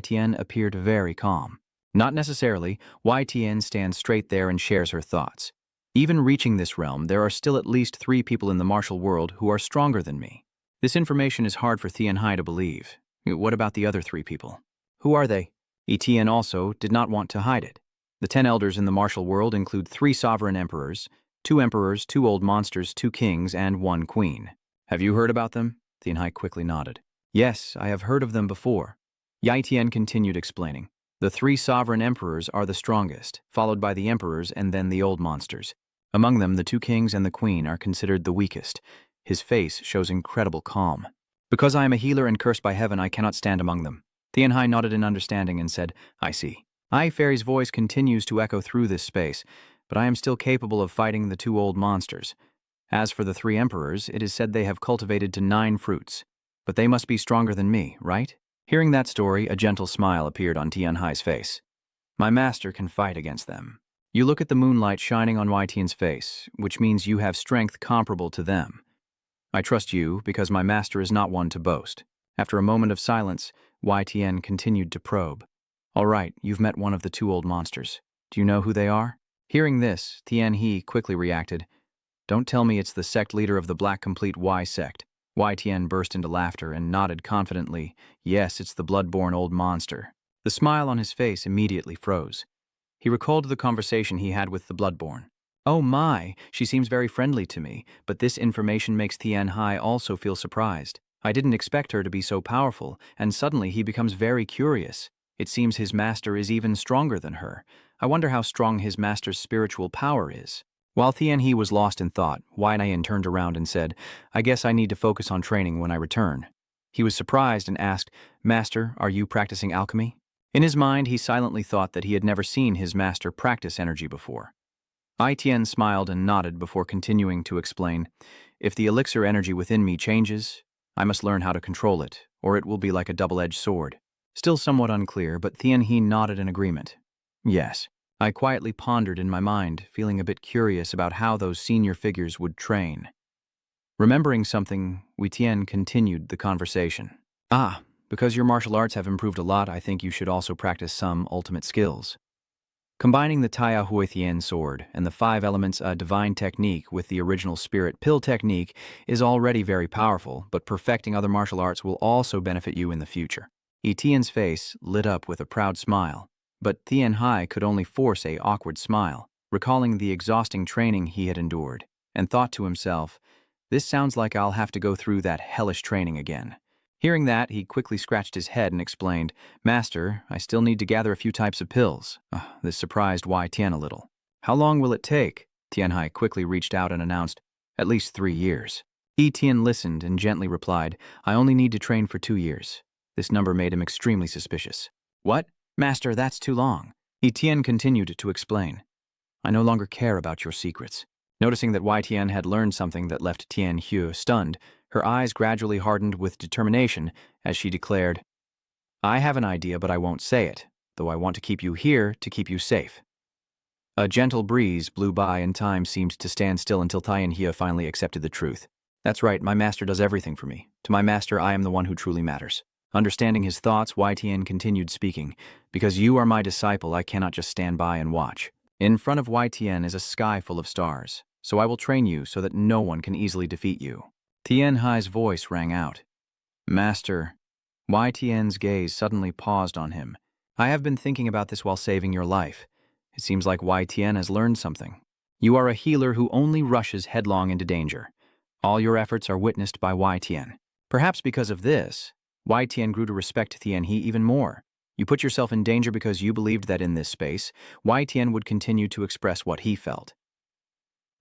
Tian appeared very calm. Not necessarily. Tian stands straight there and shares her thoughts. Even reaching this realm, there are still at least 3 people in the martial world who are stronger than me. This information is hard for Tian Hai to believe. What about the other 3 people? Who are they? Tian also did not want to hide it. The 10 elders in the martial world include 3 sovereign emperors, 2 emperors, 2 old monsters, 2 kings, and 1 queen. Have you heard about them? Tian Hai quickly nodded. Yes, I have heard of them before. Yi Tian continued explaining. The 3 sovereign emperors are the strongest, followed by the emperors and then the old monsters. Among them, the 2 kings and the queen are considered the weakest. His face shows incredible calm. Because I am a healer and cursed by heaven, I cannot stand among them. Tian Hai nodded in understanding and said, I see. I Fairy's voice continues to echo through this space, but I am still capable of fighting the 2 old monsters. As for the 3 emperors, it is said they have cultivated to 9 fruits. But they must be stronger than me, right? Hearing that story, a gentle smile appeared on Tian Hai's face. My master can fight against them. You look at the moonlight shining on Tian's face, which means you have strength comparable to them. I trust you because my master is not one to boast. After a moment of silence, Tian continued to probe. All right, you've met one of the 2 old monsters. Do you know who they are? Hearing this, Tian He quickly reacted. Don't tell me it's the sect leader of the Black Complete Y sect. Tian burst into laughter and nodded confidently. Yes, it's the blood-born old monster. The smile on his face immediately froze. He recalled the conversation he had with the bloodborn. Oh my, she seems very friendly to me, but this information makes Tian Hai also feel surprised. I didn't expect her to be so powerful, and suddenly he becomes very curious. It seems his master is even stronger than her. I wonder how strong his master's spiritual power is. While Tian He was lost in thought, Tian turned around and said, I guess I need to focus on training when I return. He was surprised and asked, Master, are you practicing alchemy? In his mind, he silently thought that he had never seen his master practice energy before. Tian smiled and nodded before continuing to explain, if the elixir energy within me changes, I must learn how to control it, or it will be like a double-edged sword. Still somewhat unclear, but Tian He nodded in agreement. Yes. I quietly pondered in my mind, feeling a bit curious about how those senior figures would train. Remembering something, Tian continued the conversation. Because your martial arts have improved a lot, I think you should also practice some ultimate skills. Combining the Taya Huithian sword and the 5 elements divine technique with the original spirit pill technique is already very powerful, but perfecting other martial arts will also benefit you in the future. Tian's face lit up with a proud smile, but Tian Hai could only force an awkward smile, recalling the exhausting training he had endured, and thought to himself, this sounds like I'll have to go through that hellish training again. Hearing that, he quickly scratched his head and explained, Master, I still need to gather a few types of pills. This surprised Tian a little. How long will it take? Tian Hai quickly reached out and announced, at least 3 years. Tian listened and gently replied, I only need to train for 2 years. This number made him extremely suspicious. What? Master, that's too long. Tian continued to explain. I no longer care about your secrets. Noticing that Tian had learned something that left Tian Hue stunned, her eyes gradually hardened with determination as she declared, I have an idea, but I won't say it, though I want to keep you here to keep you safe. A gentle breeze blew by and time seemed to stand still until Tian Hue finally accepted the truth. That's right, my master does everything for me. To my master, I am the one who truly matters. Understanding his thoughts, YTN continued speaking. Because you are my disciple, I cannot just stand by and watch. In front of YTN is a sky full of stars, so I will train you so that no one can easily defeat you. Tian Hai's voice rang out. Master. YTN's gaze suddenly paused on him. I have been thinking about this while saving your life. It seems like YTN has learned something. You are a healer who only rushes headlong into danger. All your efforts are witnessed by YTN. Perhaps because of this, YTN grew to respect Tianhe even more. You put yourself in danger because you believed that in this space, YTN would continue to express what he felt.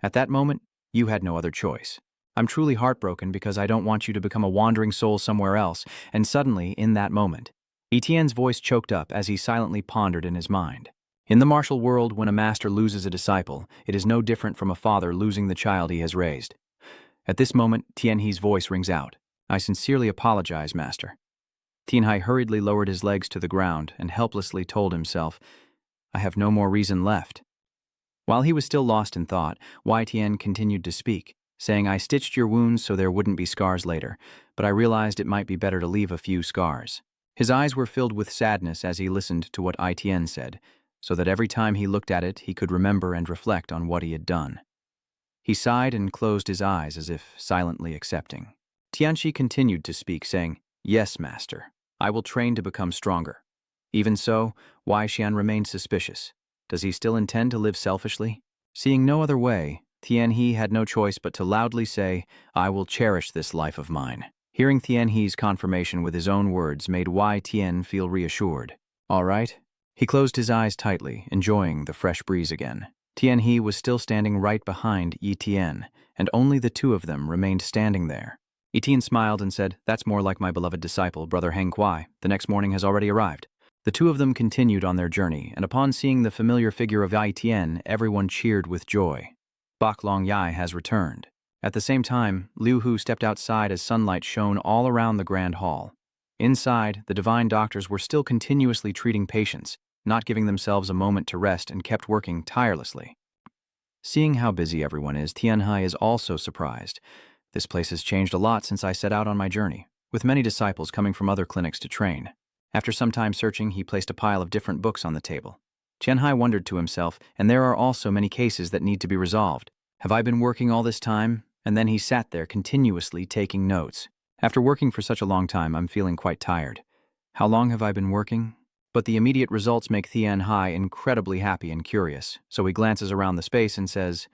At that moment, you had no other choice. I'm truly heartbroken because I don't want you to become a wandering soul somewhere else, and suddenly, in that moment, Etienne's voice choked up as he silently pondered in his mind. In the martial world, when a master loses a disciple, it is no different from a father losing the child he has raised. At this moment, Tianhe's voice rings out. I sincerely apologize, Master. Tianhe hurriedly lowered his legs to the ground and helplessly told himself, I have no more reason left. While he was still lost in thought, YTN continued to speak, saying, I stitched your wounds so there wouldn't be scars later, but I realized it might be better to leave a few scars. His eyes were filled with sadness as he listened to what ITN said, so that every time he looked at it, he could remember and reflect on what he had done. He sighed and closed his eyes as if silently accepting. Tianxi continued to speak, saying, Yes, Master, I will train to become stronger. Even so, Wei Xian remained suspicious. Does he still intend to live selfishly? Seeing no other way, Tianhe had no choice but to loudly say, I will cherish this life of mine. Hearing Tianhe's confirmation with his own words made Wei Tian feel reassured. All right. He closed his eyes tightly, enjoying the fresh breeze again. Tianhe was still standing right behind Yi Tian, and only the two of them remained standing there. Yi Tian smiled and said, That's more like my beloved disciple, Brother Heng Kuai. The next morning has already arrived. The two of them continued on their journey, and upon seeing the familiar figure of Yi Tian, everyone cheered with joy. Bak Long Yai has returned. At the same time, Liu Hu stepped outside as sunlight shone all around the grand hall. Inside, the divine doctors were still continuously treating patients, not giving themselves a moment to rest, and kept working tirelessly. Seeing how busy everyone is, Tianhe is also surprised. This place has changed a lot since I set out on my journey, with many disciples coming from other clinics to train. After some time searching, he placed a pile of different books on the table. Tianhe wondered to himself, and there are also many cases that need to be resolved. Have I been working all this time? And then he sat there continuously taking notes. After working for such a long time, I'm feeling quite tired. How long have I been working? But the immediate results make Tianhe incredibly happy and curious, so he glances around the space and says,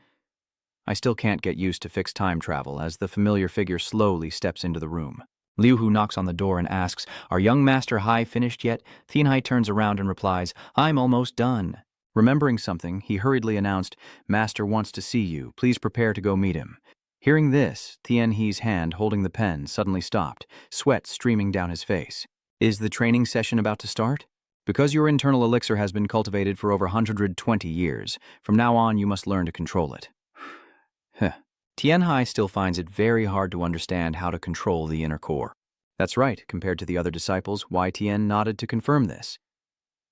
I still can't get used to fixed time travel as the familiar figure slowly steps into the room. Liu Hu knocks on the door and asks, Are young Master Hai finished yet? Tianhe turns around and replies, I'm almost done. Remembering something, he hurriedly announced, Master wants to see you. Please prepare to go meet him. Hearing this, Tianhe's hand holding the pen suddenly stopped, sweat streaming down his face. Is the training session about to start? Because your internal elixir has been cultivated for over 120 years, from now on you must learn to control it. Tianhe still finds it very hard to understand how to control the inner core. That's right, compared to the other disciples, YTN nodded to confirm this.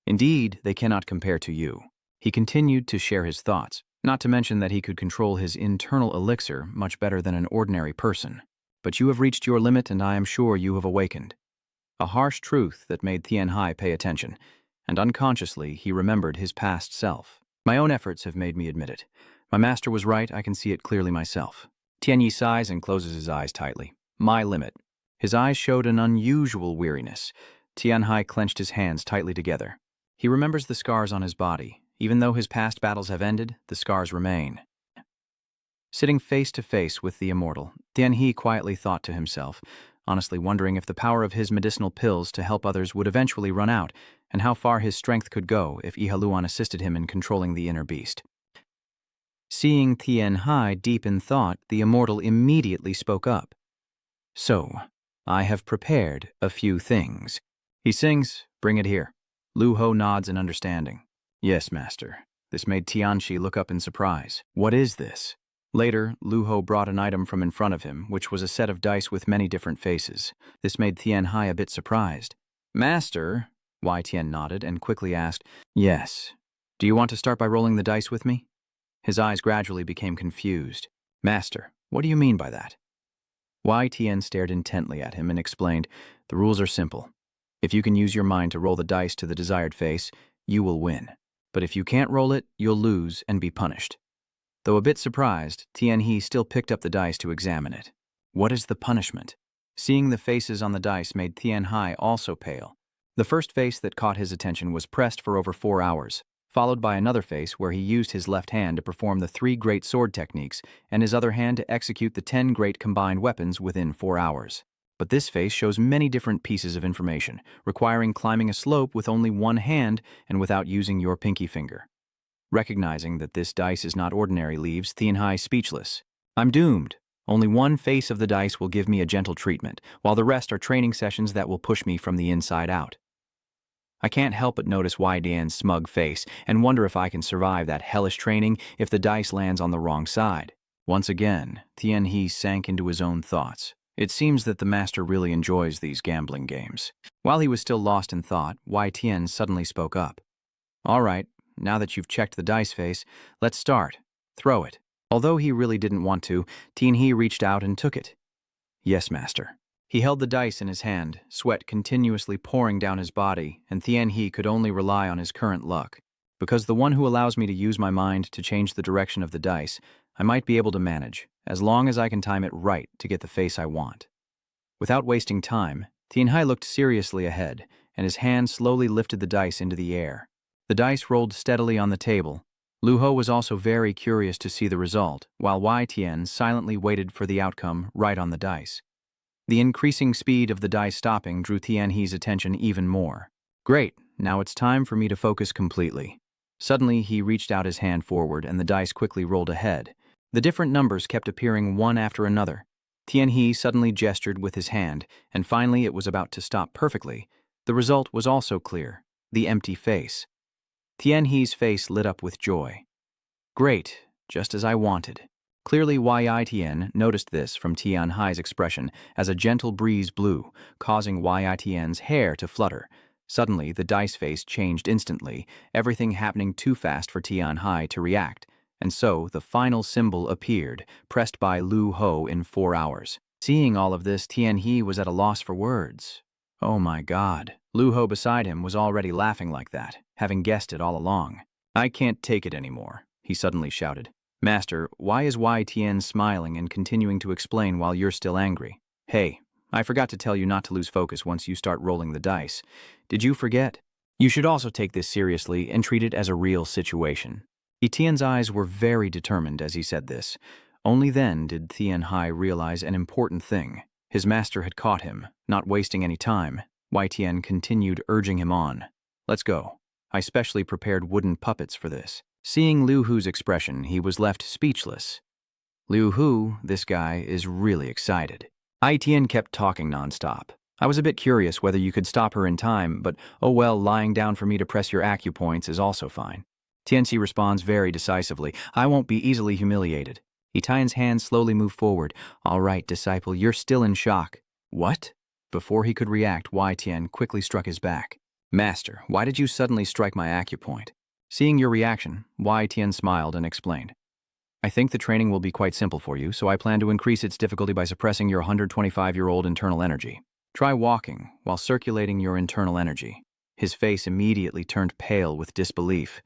Indeed, they cannot compare to you. He continued to share his thoughts, not to mention that he could control his internal elixir much better than an ordinary person. But you have reached your limit, and I am sure you have awakened. A harsh truth that made Tianhe pay attention, and unconsciously he remembered his past self. My own efforts have made me admit it. My master was right, I can see it clearly myself. Tianhe sighs and closes his eyes tightly. My limit. His eyes showed an unusual weariness. Tianhe clenched his hands tightly together. He remembers the scars on his body. Even though his past battles have ended, the scars remain. Sitting face to face with the immortal, Tianhe quietly thought to himself, honestly wondering if the power of his medicinal pills to help others would eventually run out, and how far his strength could go if Ihaluan assisted him in controlling the inner beast. Seeing Tianhe deep in thought, the immortal immediately spoke up. So, I have prepared a few things. He sings, Bring it here. Lu Ho nods in understanding. Yes, Master. This made Tianxi look up in surprise. What is this? Later, Lu Ho brought an item from in front of him, which was a set of dice with many different faces. This made Tianhe a bit surprised. Master, Wei Tian nodded and quickly asked, Yes. Do you want to start by rolling the dice with me? His eyes gradually became confused. Master, what do you mean by that? Tian stared intently at him and explained, "The rules are simple. If you can use your mind to roll the dice to the desired face, you will win. But if you can't roll it, you'll lose and be punished." Though a bit surprised, Tian still picked up the dice to examine it. What is the punishment? Seeing the faces on the dice made Tian also pale. The first face that caught his attention was pressed for over 4 hours, followed by another face where he used his left hand to perform the 3 great sword techniques and his other hand to execute the 10 great combined weapons within 4 hours. But this face shows many different pieces of information, requiring climbing a slope with only one hand and without using your pinky finger. Recognizing that this dice is not ordinary leaves Tian speechless. "I'm doomed. Only one face of the dice will give me a gentle treatment, while the rest are training sessions that will push me from the inside out." I can't help but notice Dian's smug face and wonder if I can survive that hellish training if the dice lands on the wrong side. Once again, Tian sank into his own thoughts. It seems that the master really enjoys these gambling games. While he was still lost in thought, Tian suddenly spoke up. "All right, now that you've checked the dice face, let's start. Throw it." Although he really didn't want to, Tian reached out and took it. "Yes, master." He held the dice in his hand, sweat continuously pouring down his body, and Tian could only rely on his current luck. Because the one who allows me to use my mind to change the direction of the dice, I might be able to manage, as long as I can time it right to get the face I want. Without wasting time, Tian looked seriously ahead, and his hand slowly lifted the dice into the air. The dice rolled steadily on the table. Lu Ho was also very curious to see the result, while Tian silently waited for the outcome right on the dice. The increasing speed of the dice stopping drew Tian's attention even more. "Great, now it's time for me to focus completely." Suddenly, he reached out his hand forward and the dice quickly rolled ahead. The different numbers kept appearing one after another. Tian suddenly gestured with his hand, and finally it was about to stop perfectly. The result was also clear: the empty face. Tian's face lit up with joy. "Great, just as I wanted." Clearly, Tian noticed this from Tian's expression as a gentle breeze blew, causing Tian's hair to flutter. Suddenly, the dice face changed instantly, everything happening too fast for Tian to react, and so the final symbol appeared, pressed by Lu Ho in 4 hours. Seeing all of this, Tian was at a loss for words. Oh my God. Lu Ho beside him was already laughing like that, having guessed it all along. "I can't take it anymore," he suddenly shouted. "Master, why is Tian smiling and continuing to explain while you're still angry? Hey, I forgot to tell you not to lose focus once you start rolling the dice. Did you forget? You should also take this seriously and treat it as a real situation." Tian's eyes were very determined as he said this. Only then did Tian realize an important thing. His master had caught him. Not wasting any time, Tian continued urging him on. "Let's go. I specially prepared wooden puppets for this." Seeing Lu Hu's expression, he was left speechless. Lu Hu, this guy, is really excited. Tian kept talking nonstop. "I was a bit curious whether you could stop her in time, but oh well, lying down for me to press your acupoints is also fine." Tianxi responds very decisively. "I won't be easily humiliated." Tian's hands slowly move forward. "All right, disciple, you're still in shock." "What?" Before he could react, Tian quickly struck his back. "Master, why did you suddenly strike my acupoint?" Seeing your reaction, Tian smiled and explained. "I think the training will be quite simple for you, so I plan to increase its difficulty by suppressing your 125-year-old internal energy. Try walking while circulating your internal energy." His face immediately turned pale with disbelief.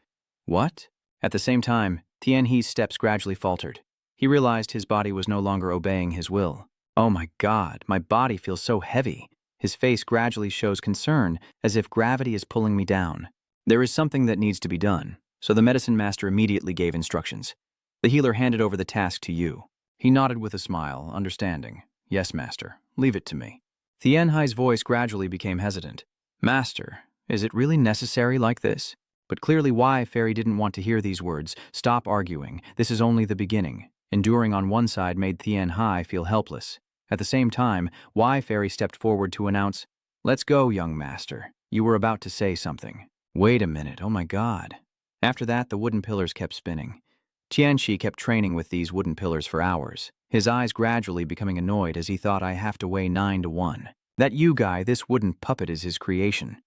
"What?" At the same time, Tian's steps gradually faltered. He realized his body was no longer obeying his will. "Oh my God, my body feels so heavy." His face gradually shows concern, as if gravity is pulling me down. "There is something that needs to be done," so the medicine master immediately gave instructions. The healer handed over the task to you. He nodded with a smile, understanding. "Yes, master, leave it to me." Tian's voice gradually became hesitant. "Master, is it really necessary like this?" But clearly Fairy didn't want to hear these words. "Stop arguing. This is only the beginning." Enduring on one side made Tian feel helpless. At the same time, Fairy stepped forward to announce, "Let's go, young master. You were about to say something." "Wait a minute, oh my God." After that, the wooden pillars kept spinning. Tianxi kept training with these wooden pillars for hours, his eyes gradually becoming annoyed as he thought, "I have to weigh 9-1. That you guy, this wooden puppet is his creation."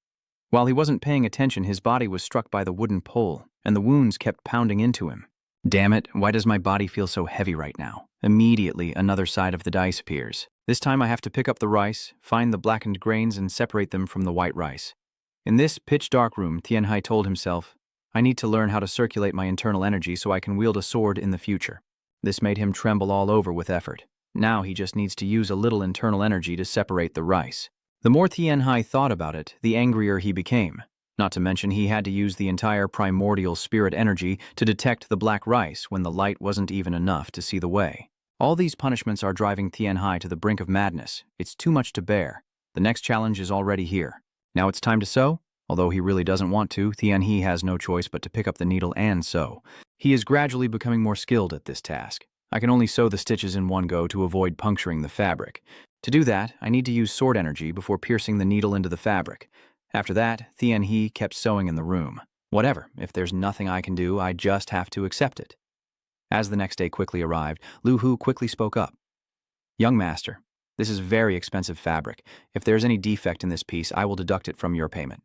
While he wasn't paying attention, his body was struck by the wooden pole, and the wounds kept pounding into him. "Damn it, why does my body feel so heavy right now?" Immediately, another side of the dice appears. This time I have to pick up the rice, find the blackened grains, and separate them from the white rice. In this pitch-dark room, Tianhai told himself, I need to learn how to circulate my internal energy so I can wield a sword in the future. This made him tremble all over with effort. Now he just needs to use a little internal energy to separate the rice. The more Tianhai thought about it, the angrier he became. Not to mention he had to use the entire primordial spirit energy to detect the black rice when the light wasn't even enough to see the way. All these punishments are driving Tianhai to the brink of madness. It's too much to bear. The next challenge is already here. Now it's time to sew? Although he really doesn't want to, Tianhai has no choice but to pick up the needle and sew. He is gradually becoming more skilled at this task. I can only sew the stitches in one go to avoid puncturing the fabric. To do that, I need to use sword energy before piercing the needle into the fabric. After that, Tianhai kept sewing in the room. Whatever, if there's nothing I can do, I just have to accept it. As the next day quickly arrived, Lu Hu quickly spoke up. Young master, this is very expensive fabric. If there's any defect in this piece, I will deduct it from your payment.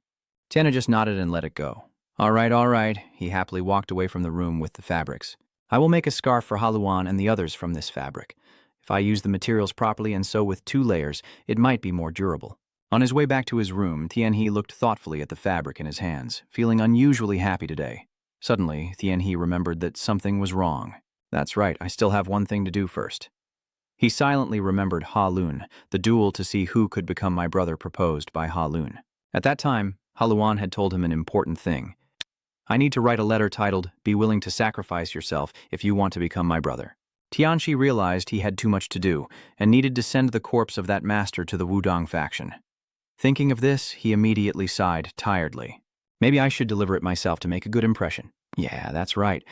Tiana just nodded and let it go. All right. He happily walked away from the room with the fabrics. I will make a scarf for Haluan and the others from this fabric. If I use the materials properly and sew with 2 layers, it might be more durable. On his way back to his room, Tianhai looked thoughtfully at the fabric in his hands, feeling unusually happy today. Suddenly, Tianhai remembered that something was wrong. That's right, I still have one thing to do first. He silently remembered Ha Lun, the duel to see who could become my brother proposed by Ha Lun. At that time, Haluan had told him an important thing. I need to write a letter titled, Be willing to sacrifice yourself if you want to become my brother. Tianxi realized he had too much to do and needed to send the corpse of that master to the Wudong faction. Thinking of this, he immediately sighed tiredly. Maybe I should deliver it myself to make a good impression. Yeah, that's right.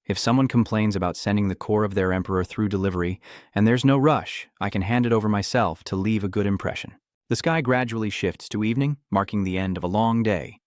If someone complains about sending the core of their emperor through delivery, and there's no rush, I can hand it over myself to leave a good impression. The sky gradually shifts to evening, marking the end of a long day.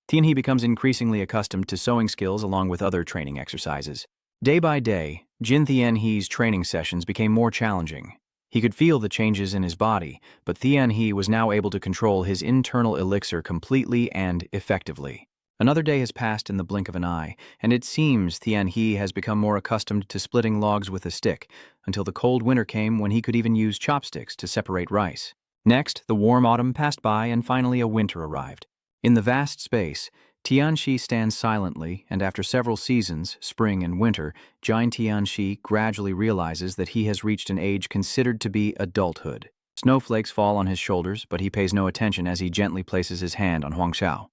Tianhai becomes increasingly accustomed to sewing skills along with other training exercises. Day by day, Jin Tianhai's training sessions became more challenging. He could feel the changes in his body, but Tianhai was now able to control his internal elixir completely and effectively. Another day has passed in the blink of an eye, and it seems Tianhai has become more accustomed to splitting logs with a stick, until the cold winter came when he could even use chopsticks to separate rice. Next, the warm autumn passed by and finally a winter arrived. In the vast space, Tianxi stands silently, and after several seasons, spring and winter, giant Tianxi gradually realizes that he has reached an age considered to be adulthood. Snowflakes fall on his shoulders, but he pays no attention as he gently places his hand on Huangshao.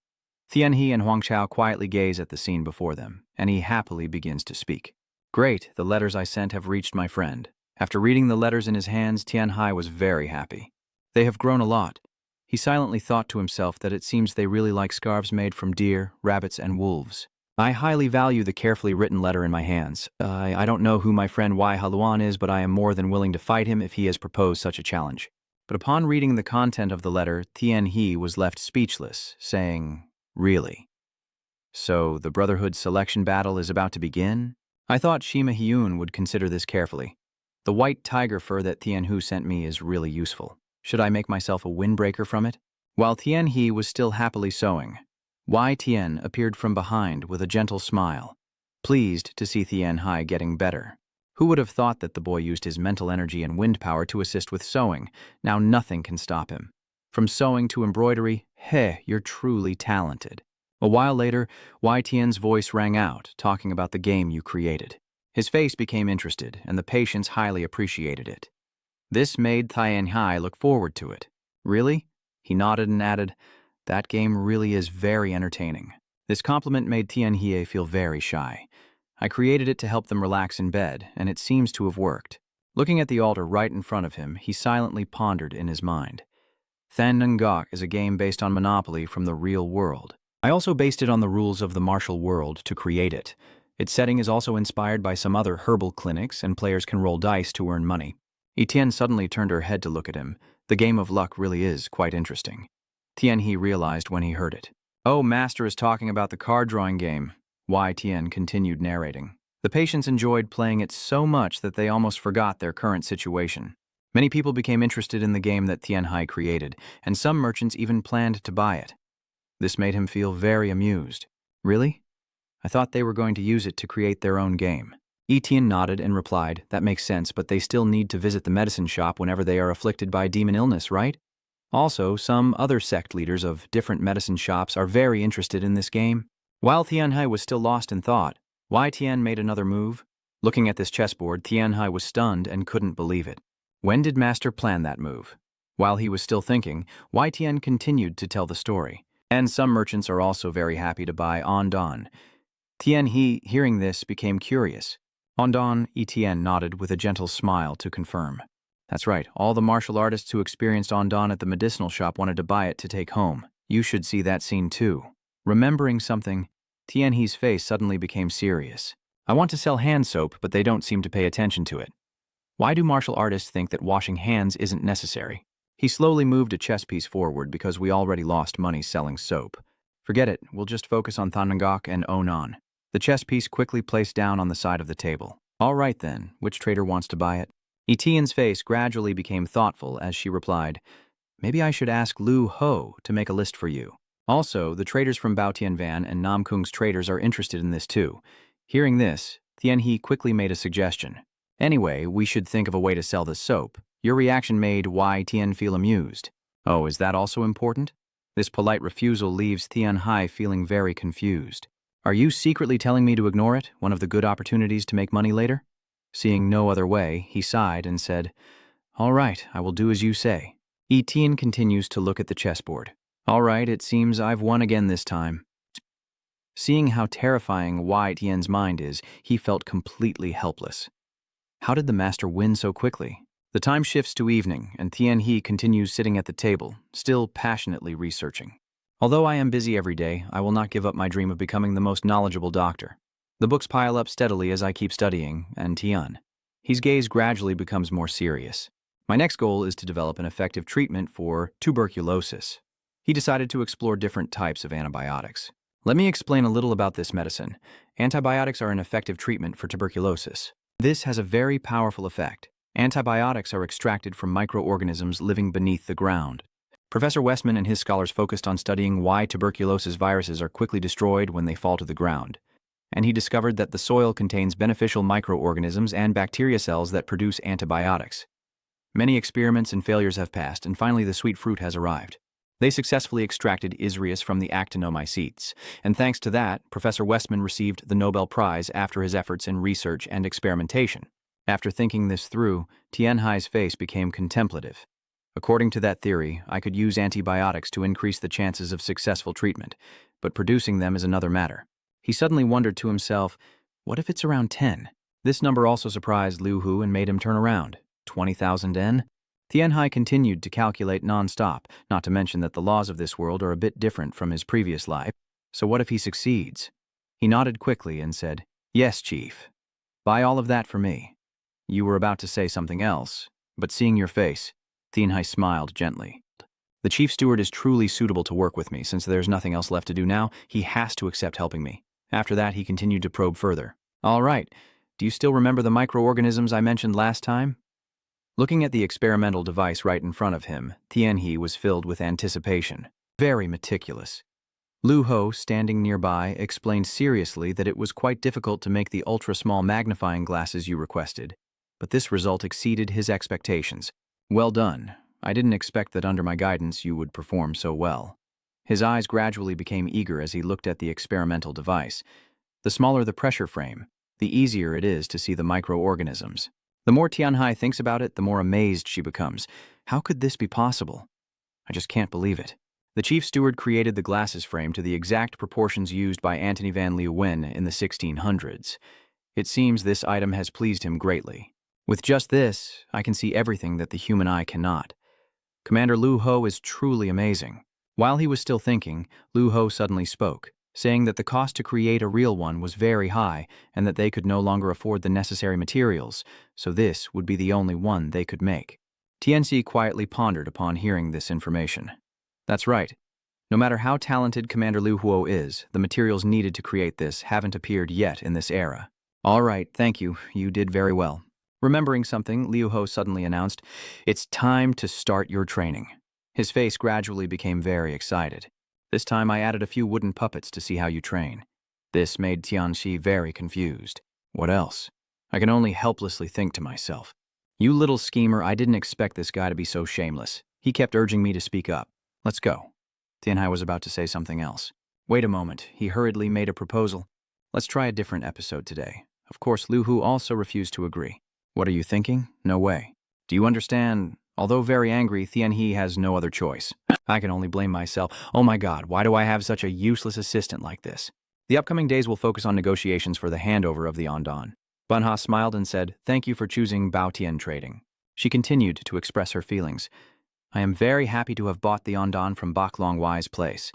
Tianhai and Huangshao quietly gaze at the scene before them, and he happily begins to speak. Great, the letters I sent have reached my friend. After reading the letters in his hands, Tianhai was very happy. They have grown a lot. He silently thought to himself that it seems they really like scarves made from deer, rabbits, and wolves. I highly value the carefully written letter in my hands. I don't know who my friend Wai Haluan is, but I am more than willing to fight him if he has proposed such a challenge. But upon reading the content of the letter, Tianhai was left speechless, saying, Really? So the Brotherhood selection battle is about to begin? I thought Shima Hyun would consider this carefully. The white tiger fur that Tianhai sent me is really useful. Should I make myself a windbreaker from it? While Tianhai was still happily sewing, Wai Tian appeared from behind with a gentle smile, pleased to see Tianhai getting better. Who would have thought that the boy used his mental energy and wind power to assist with sewing? Now nothing can stop him. From sewing to embroidery, you're truly talented. A while later, Wai Tian's voice rang out, talking about the game you created. His face became interested, and the patients highly appreciated it. This made Tianhai look forward to it. Really? He nodded and added, That game really is very entertaining. This compliment made Tianhai feel very shy. I created it to help them relax in bed, and it seems to have worked. Looking at the altar right in front of him, he silently pondered in his mind. Than Ngok is a game based on Monopoly from the real world. I also based it on the rules of the martial world to create it. Its setting is also inspired by some other herbal clinics, and players can roll dice to earn money. Etienne suddenly turned her head to look at him. The game of luck really is quite interesting. Tianhai realized when he heard it. Oh, Master is talking about the card drawing game. Wai Tian continued narrating. The patients enjoyed playing it so much that they almost forgot their current situation. Many people became interested in the game that Tianhai created, and some merchants even planned to buy it. This made him feel very amused. Really? I thought they were going to use it to create their own game. Etienne nodded and replied, "That makes sense, but they still need to visit the medicine shop whenever they are afflicted by demon illness, right? Also, some other sect leaders of different medicine shops are very interested in this game." While Tianhai was still lost in thought, Wei Tian made another move. Looking at this chessboard, Tianhai was stunned and couldn't believe it. When did Master plan that move? While he was still thinking, Wei Tian continued to tell the story. And some merchants are also very happy to buy Ondon. Tianhe, hearing this, became curious. Ondon, Etienne nodded with a gentle smile to confirm. That's right, all the martial artists who experienced Ondon at the medicinal shop wanted to buy it to take home. You should see that scene too. Remembering something, Tianhe's face suddenly became serious. I want to sell hand soap, but they don't seem to pay attention to it. Why do martial artists think that washing hands isn't necessary? He slowly moved a chess piece forward because we already lost money selling soap. Forget it, we'll just focus on Thanangok and Onan. The chess piece quickly placed down on the side of the table. All right then, which trader wants to buy it? Etienne's face gradually became thoughtful as she replied, "Maybe I should ask Lu Ho to make a list for you. Also, the traders from Baotianvan and Namkung's traders are interested in this too." Hearing this, Tianhe quickly made a suggestion. "Anyway, we should think of a way to sell this soap." Your reaction made Wei Tian feel amused. Oh, is that also important? This polite refusal leaves Tianhai feeling very confused. Are you secretly telling me to ignore it, one of the good opportunities to make money later? Seeing no other way, he sighed and said, "All right, I will do as you say." Etienne continues to look at the chessboard. "All right, it seems I've won again this time." Seeing how terrifying Wei Tian's mind is, he felt completely helpless. How did the master win so quickly? The time shifts to evening, and Tianhe continues sitting at the table, still passionately researching. Although I am busy every day, I will not give up my dream of becoming the most knowledgeable doctor. The books pile up steadily as I keep studying, and Tian. His gaze gradually becomes more serious. My next goal is to develop an effective treatment for tuberculosis. He decided to explore different types of antibiotics. Let me explain a little about this medicine. Antibiotics are an effective treatment for tuberculosis. This has a very powerful effect. Antibiotics are extracted from microorganisms living beneath the ground. Professor Westman and his scholars focused on studying why tuberculosis viruses are quickly destroyed when they fall to the ground. And he discovered that the soil contains beneficial microorganisms and bacteria cells that produce antibiotics. Many experiments and failures have passed, and finally the sweet fruit has arrived. They successfully extracted Isrius from the actinomycetes, and thanks to that, Professor Westman received the Nobel Prize after his efforts in research and experimentation. After thinking this through, Tianhai's face became contemplative. According to that theory, I could use antibiotics to increase the chances of successful treatment, but producing them is another matter. He suddenly wondered to himself, what if it's around 10? This number also surprised Liu Hu and made him turn around. 20,000 yen? Tianhai continued to calculate non-stop, not to mention that the laws of this world are a bit different from his previous life. So what if he succeeds? He nodded quickly and said, "Yes, Chief. Buy all of that for me." You were about to say something else, but seeing your face, Tianhai smiled gently. The chief steward is truly suitable to work with me. Since there's nothing else left to do now, he has to accept helping me. After that, he continued to probe further. All right, do you still remember the microorganisms I mentioned last time? Looking at the experimental device right in front of him, Tianhe was filled with anticipation. Very meticulous. Lu Ho, standing nearby, explained seriously that it was quite difficult to make the ultra-small magnifying glasses you requested, but this result exceeded his expectations. Well done. I didn't expect that under my guidance you would perform so well. His eyes gradually became eager as he looked at the experimental device. The smaller the pressure frame, the easier it is to see the microorganisms. The more Tianhai thinks about it, the more amazed she becomes. How could this be possible? I just can't believe it. The chief steward created the glasses frame to the exact proportions used by Antony van Leeuwen in the 1600s. It seems this item has pleased him greatly. With just this, I can see everything that the human eye cannot. Commander Lu Ho is truly amazing. While he was still thinking, Lu Ho suddenly spoke, saying that the cost to create a real one was very high and that they could no longer afford the necessary materials, so this would be the only one they could make. Tianxi quietly pondered upon hearing this information. That's right. No matter how talented Commander Lu Huo is, the materials needed to create this haven't appeared yet in this era. All right, thank you. You did very well. Remembering something, Liu Ho suddenly announced, "It's time to start your training." His face gradually became very excited. "This time I added a few wooden puppets to see how you train." This made Tianxi very confused. What else? I can only helplessly think to myself, "You little schemer, I didn't expect this guy to be so shameless." He kept urging me to speak up. "Let's go." Tianhai was about to say something else. "Wait a moment," he hurriedly made a proposal. "Let's try a different episode today." Of course, Lu Hu also refused to agree. "What are you thinking? No way. Do you understand?" Although very angry, Tianhai has no other choice. I can only blame myself. Oh my god, why do I have such a useless assistant like this? The upcoming days will focus on negotiations for the handover of the Ondan. Banha smiled and said, "Thank you for choosing Baotian Trading." She continued to express her feelings. "I am very happy to have bought the Ondan from Bak Long Wai's place.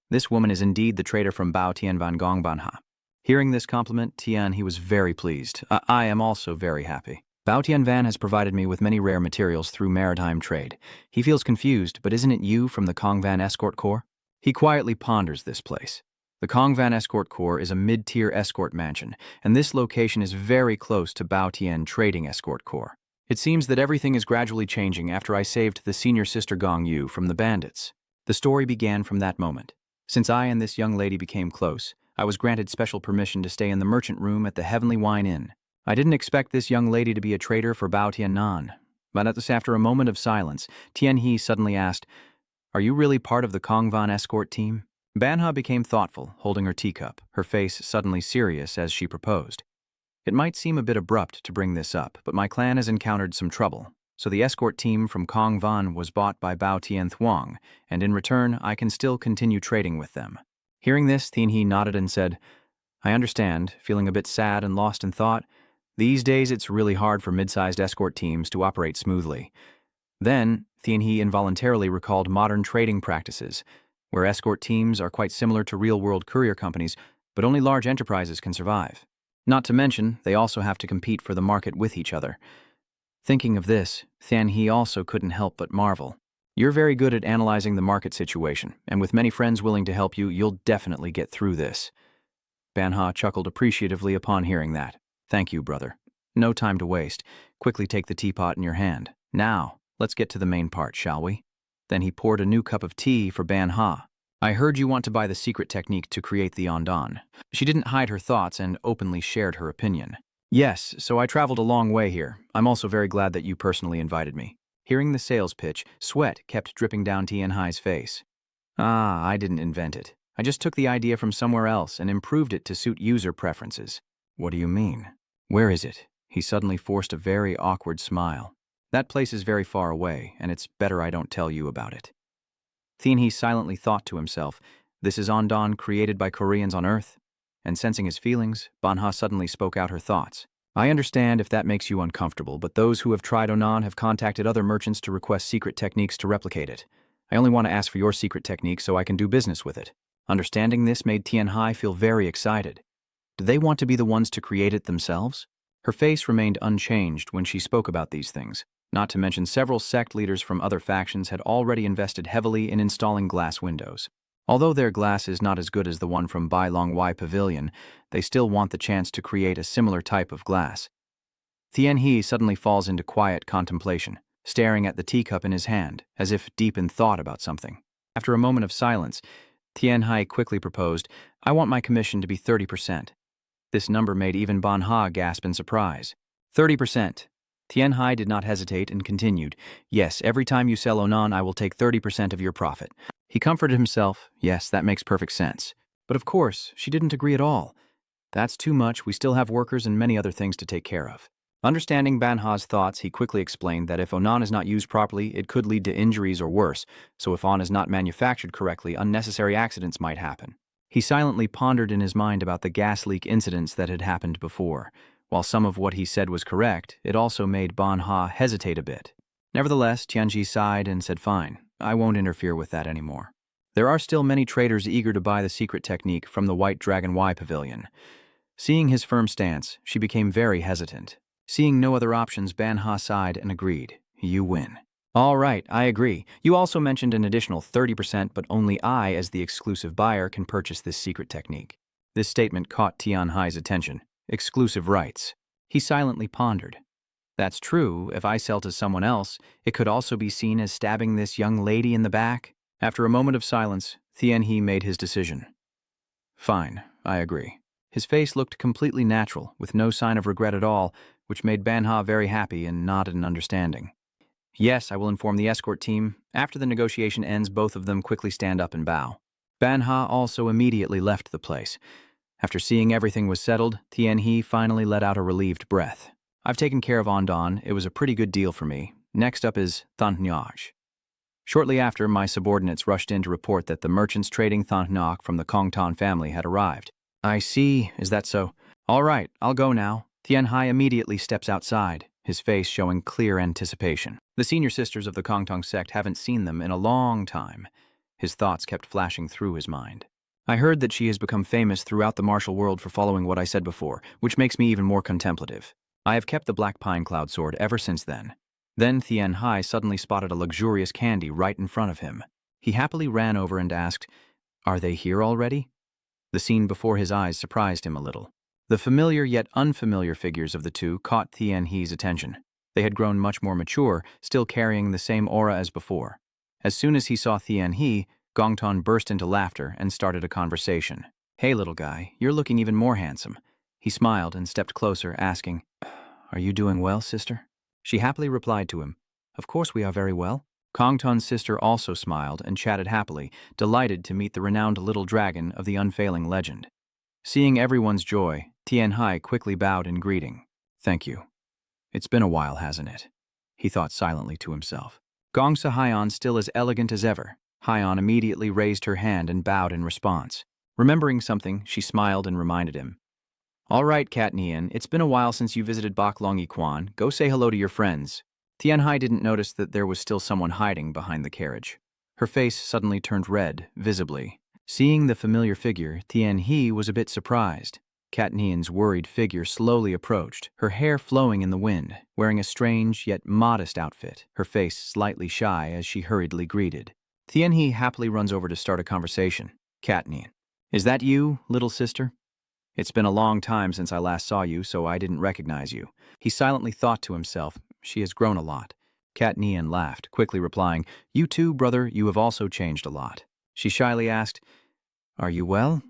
This woman is indeed the trader from Baotian Van Gong Banha." Hearing this compliment, he was very pleased. I am also very happy. Baotian Van has provided me with many rare materials through maritime trade. He feels confused, but isn't it you from the Kong Van Escort Corps? He quietly ponders this place. The Kong Van Escort Corps is a mid-tier escort mansion, and this location is very close to Baotian Trading Escort Corps. It seems that everything is gradually changing after I saved the senior sister Gong Yu from the bandits. The story began from that moment. Since I and this young lady became close, I was granted special permission to stay in the merchant room at the Heavenly Wine Inn. I didn't expect this young lady to be a trader for Bao Tiannan, but after a moment of silence, Tianhai suddenly asked, "Are you really part of the Kong Van escort team?" Banha became thoughtful, holding her teacup, her face suddenly serious as she proposed. "It might seem a bit abrupt to bring this up, but my clan has encountered some trouble, so the escort team from Kong Van was bought by Bao Tian Thuong, and in return, I can still continue trading with them." Hearing this, Tianhai nodded and said, "I understand," feeling a bit sad and lost in thought. These days, it's really hard for mid-sized escort teams to operate smoothly. Then, Tianhai involuntarily recalled modern trading practices, where escort teams are quite similar to real-world courier companies, but only large enterprises can survive. Not to mention, they also have to compete for the market with each other. Thinking of this, Tianhai also couldn't help but marvel. "You're very good at analyzing the market situation, and with many friends willing to help you, you'll definitely get through this." Banha chuckled appreciatively upon hearing that. "Thank you, brother. No time to waste. Quickly take the teapot in your hand. Now, let's get to the main part, shall we?" Then he poured a new cup of tea for Banha. "I heard you want to buy the secret technique to create the Ondan." She didn't hide her thoughts and openly shared her opinion. "Yes, so I traveled a long way here. I'm also very glad that you personally invited me." Hearing the sales pitch, sweat kept dripping down Tianhai's face. "I didn't invent it. I just took the idea from somewhere else and improved it to suit user preferences." "What do you mean? Where is it?" He suddenly forced a very awkward smile. "That place is very far away, and it's better I don't tell you about it." Tianhai silently thought to himself, "This is Ondan created by Koreans on Earth?" And sensing his feelings, Banha suddenly spoke out her thoughts. "I understand if that makes you uncomfortable, but those who have tried Onan have contacted other merchants to request secret techniques to replicate it. I only want to ask for your secret technique so I can do business with it." Understanding this made Tianhai feel very excited. Do they want to be the ones to create it themselves? Her face remained unchanged when she spoke about these things. Not to mention several sect leaders from other factions had already invested heavily in installing glass windows. Although their glass is not as good as the one from Bai Long Wai Pavilion, they still want the chance to create a similar type of glass. Tianhai suddenly falls into quiet contemplation, staring at the teacup in his hand, as if deep in thought about something. After a moment of silence, Tianhai quickly proposed, "I want my commission to be 30%. This number made even Banha gasp in surprise. 30%. Tianhai did not hesitate and continued, "Yes, every time you sell Onan, I will take 30% of your profit." He comforted himself, "Yes, that makes perfect sense." But of course, she didn't agree at all. "That's too much, we still have workers and many other things to take care of." Understanding Banha's thoughts, he quickly explained that if Onan is not used properly, it could lead to injuries or worse, so if On is not manufactured correctly, unnecessary accidents might happen. He silently pondered in his mind about the gas leak incidents that had happened before. While some of what he said was correct, it also made Banha hesitate a bit. Nevertheless, Tianji sighed and said, "Fine, I won't interfere with that anymore." There are still many traders eager to buy the secret technique from the White Dragon Y Pavilion. Seeing his firm stance, she became very hesitant. Seeing no other options, Banha sighed and agreed. "You win." "All right, I agree. You also mentioned an additional 30%, but only I, as the exclusive buyer, can purchase this secret technique." This statement caught Tianhai's attention. Exclusive rights. He silently pondered. "That's true. If I sell to someone else, it could also be seen as stabbing this young lady in the back." After a moment of silence, Tianhai made his decision. "Fine, I agree." His face looked completely natural, with no sign of regret at all, which made Manhwa very happy and nodded in understanding. Yes, I will inform the escort team. After the negotiation ends, both of them quickly stand up and bow. Banha also immediately left the place. After seeing everything was settled, Tianhe finally let out a relieved breath. I've taken care of Ondon. It was a pretty good deal for me. Next up is Thantnyaj. Shortly after, my subordinates rushed in to report that the merchants trading Thantnak from the Kongtan family had arrived. I see. Is that so? All right, I'll go now. Tianhai immediately steps outside, his face showing clear anticipation. The senior sisters of the Kongtong sect haven't seen them in a long time. His thoughts kept flashing through his mind. I heard that she has become famous throughout the martial world for following what I said before, which makes me even more contemplative. I have kept the black pine cloud sword ever since then. Then Tianhai suddenly spotted a luxurious candy right in front of him. He happily ran over and asked, "Are they here already?" The scene before his eyes surprised him a little. The familiar yet unfamiliar figures of the two caught Tianhe's attention. They had grown much more mature, still carrying the same aura as before. As soon as he saw Tianhe, Gongton burst into laughter and started a conversation. "Hey, little guy, you're looking even more handsome." He smiled and stepped closer, asking, "Are you doing well, sister?" She happily replied to him, "Of course we are very well." Kongton's sister also smiled and chatted happily, delighted to meet the renowned little dragon of the unfailing legend. Seeing everyone's joy, Tianhai quickly bowed in greeting. "Thank you. It's been a while, hasn't it?" He thought silently to himself. Gongsa Haiyan still as elegant as ever. Haiyan immediately raised her hand and bowed in response. Remembering something, she smiled and reminded him. "All right, Cat Nian, it's been a while since you visited Baklong Yiquan. Go say hello to your friends." Tianhai didn't notice that there was still someone hiding behind the carriage. Her face suddenly turned red, visibly. Seeing the familiar figure, Tianhe was a bit surprised. Cat Nian's worried figure slowly approached, her hair flowing in the wind, wearing a strange yet modest outfit, her face slightly shy as she hurriedly greeted. Tianhe happily runs over to start a conversation. "Cat Nian, is that you, little sister? It's been a long time since I last saw you, so I didn't recognize you." He silently thought to himself, "She has grown a lot." Cat Nian laughed, quickly replying, "You too, brother, you have also changed a lot." She shyly asked, "Are you well?"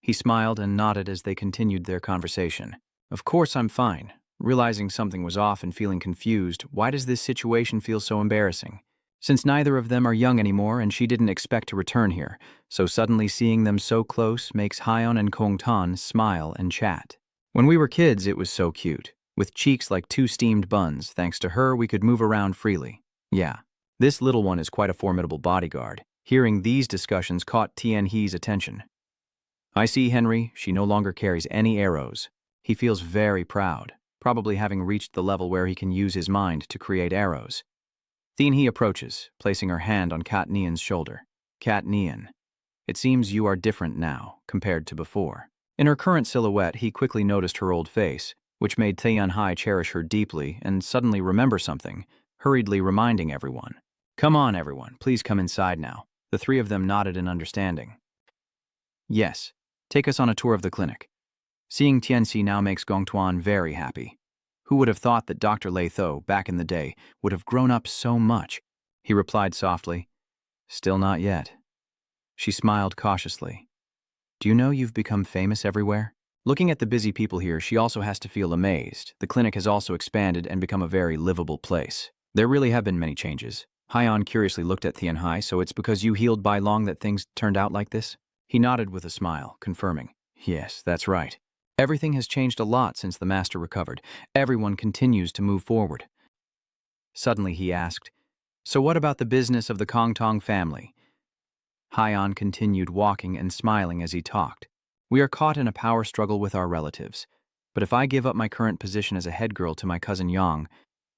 He smiled and nodded as they continued their conversation. "Of course I'm fine." Realizing something was off and feeling confused, why does this situation feel so embarrassing? Since neither of them are young anymore and she didn't expect to return here, so suddenly seeing them so close makes Haiyan and Kongtan smile and chat. "When we were kids, it was so cute. With cheeks like two steamed buns, thanks to her we could move around freely. Yeah, this little one is quite a formidable bodyguard." Hearing these discussions caught Tianhe's attention. "I see, Henry, she no longer carries any arrows." He feels very proud, probably having reached the level where he can use his mind to create arrows. Tianhe approaches, placing her hand on Cat Nian's shoulder. "Cat Nian, it seems you are different now, compared to before." In her current silhouette, he quickly noticed her old face, which made Tianhe cherish her deeply and suddenly remember something, hurriedly reminding everyone. "Come on, everyone, please come inside now." The three of them nodded in understanding. "Yes, take us on a tour of the clinic." Seeing Tianxi now makes Gongtuan very happy. Who would have thought that Dr. Lei Tho, back in the day, would have grown up so much? He replied softly, "Still not yet." She smiled cautiously. "Do you know you've become famous everywhere?" Looking at the busy people here, she also has to feel amazed. The clinic has also expanded and become a very livable place. There really have been many changes. Haiyan curiously looked at Tianhai. "So it's because you healed Bai Long that things turned out like this?" He nodded with a smile, confirming, "Yes, that's right. Everything has changed a lot since the master recovered. Everyone continues to move forward." Suddenly he asked, "So what about the business of the Kongtong family?" Haiyan continued walking and smiling as he talked. "We are caught in a power struggle with our relatives. But if I give up my current position as a head girl to my cousin Yang,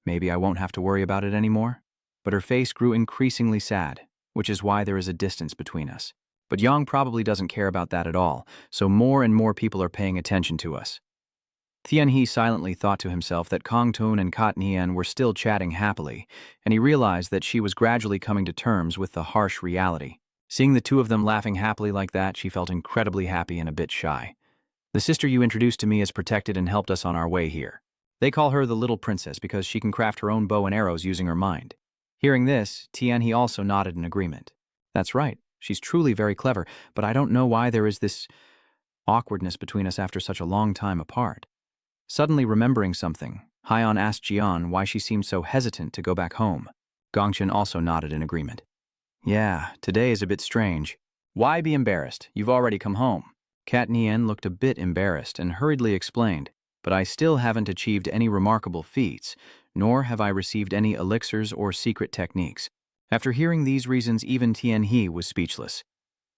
maybe I won't have to worry about it anymore." But her face grew increasingly sad, which is why there is a distance between us. But Yang probably doesn't care about that at all, so more and more people are paying attention to us. Tianhe silently thought to himself that Kongtun and Kat Nian were still chatting happily, and he realized that she was gradually coming to terms with the harsh reality. Seeing the two of them laughing happily like that, she felt incredibly happy and a bit shy. "The sister you introduced to me is protected and helped us on our way here. They call her the Little Princess because she can craft her own bow and arrows using her mind." Hearing this, Tianhe also nodded in agreement. "That's right, she's truly very clever, but I don't know why there is this awkwardness between us after such a long time apart. Suddenly remembering something, Hyeon asked Jian why she seemed so hesitant to go back home. Gongchen also nodded in agreement. Yeah, today is a bit strange. Why be embarrassed? You've already come home. Kat Nien looked a bit embarrassed and hurriedly explained, but I still haven't achieved any remarkable feats, nor have I received any elixirs or secret techniques. After hearing these reasons, even Tian He was speechless.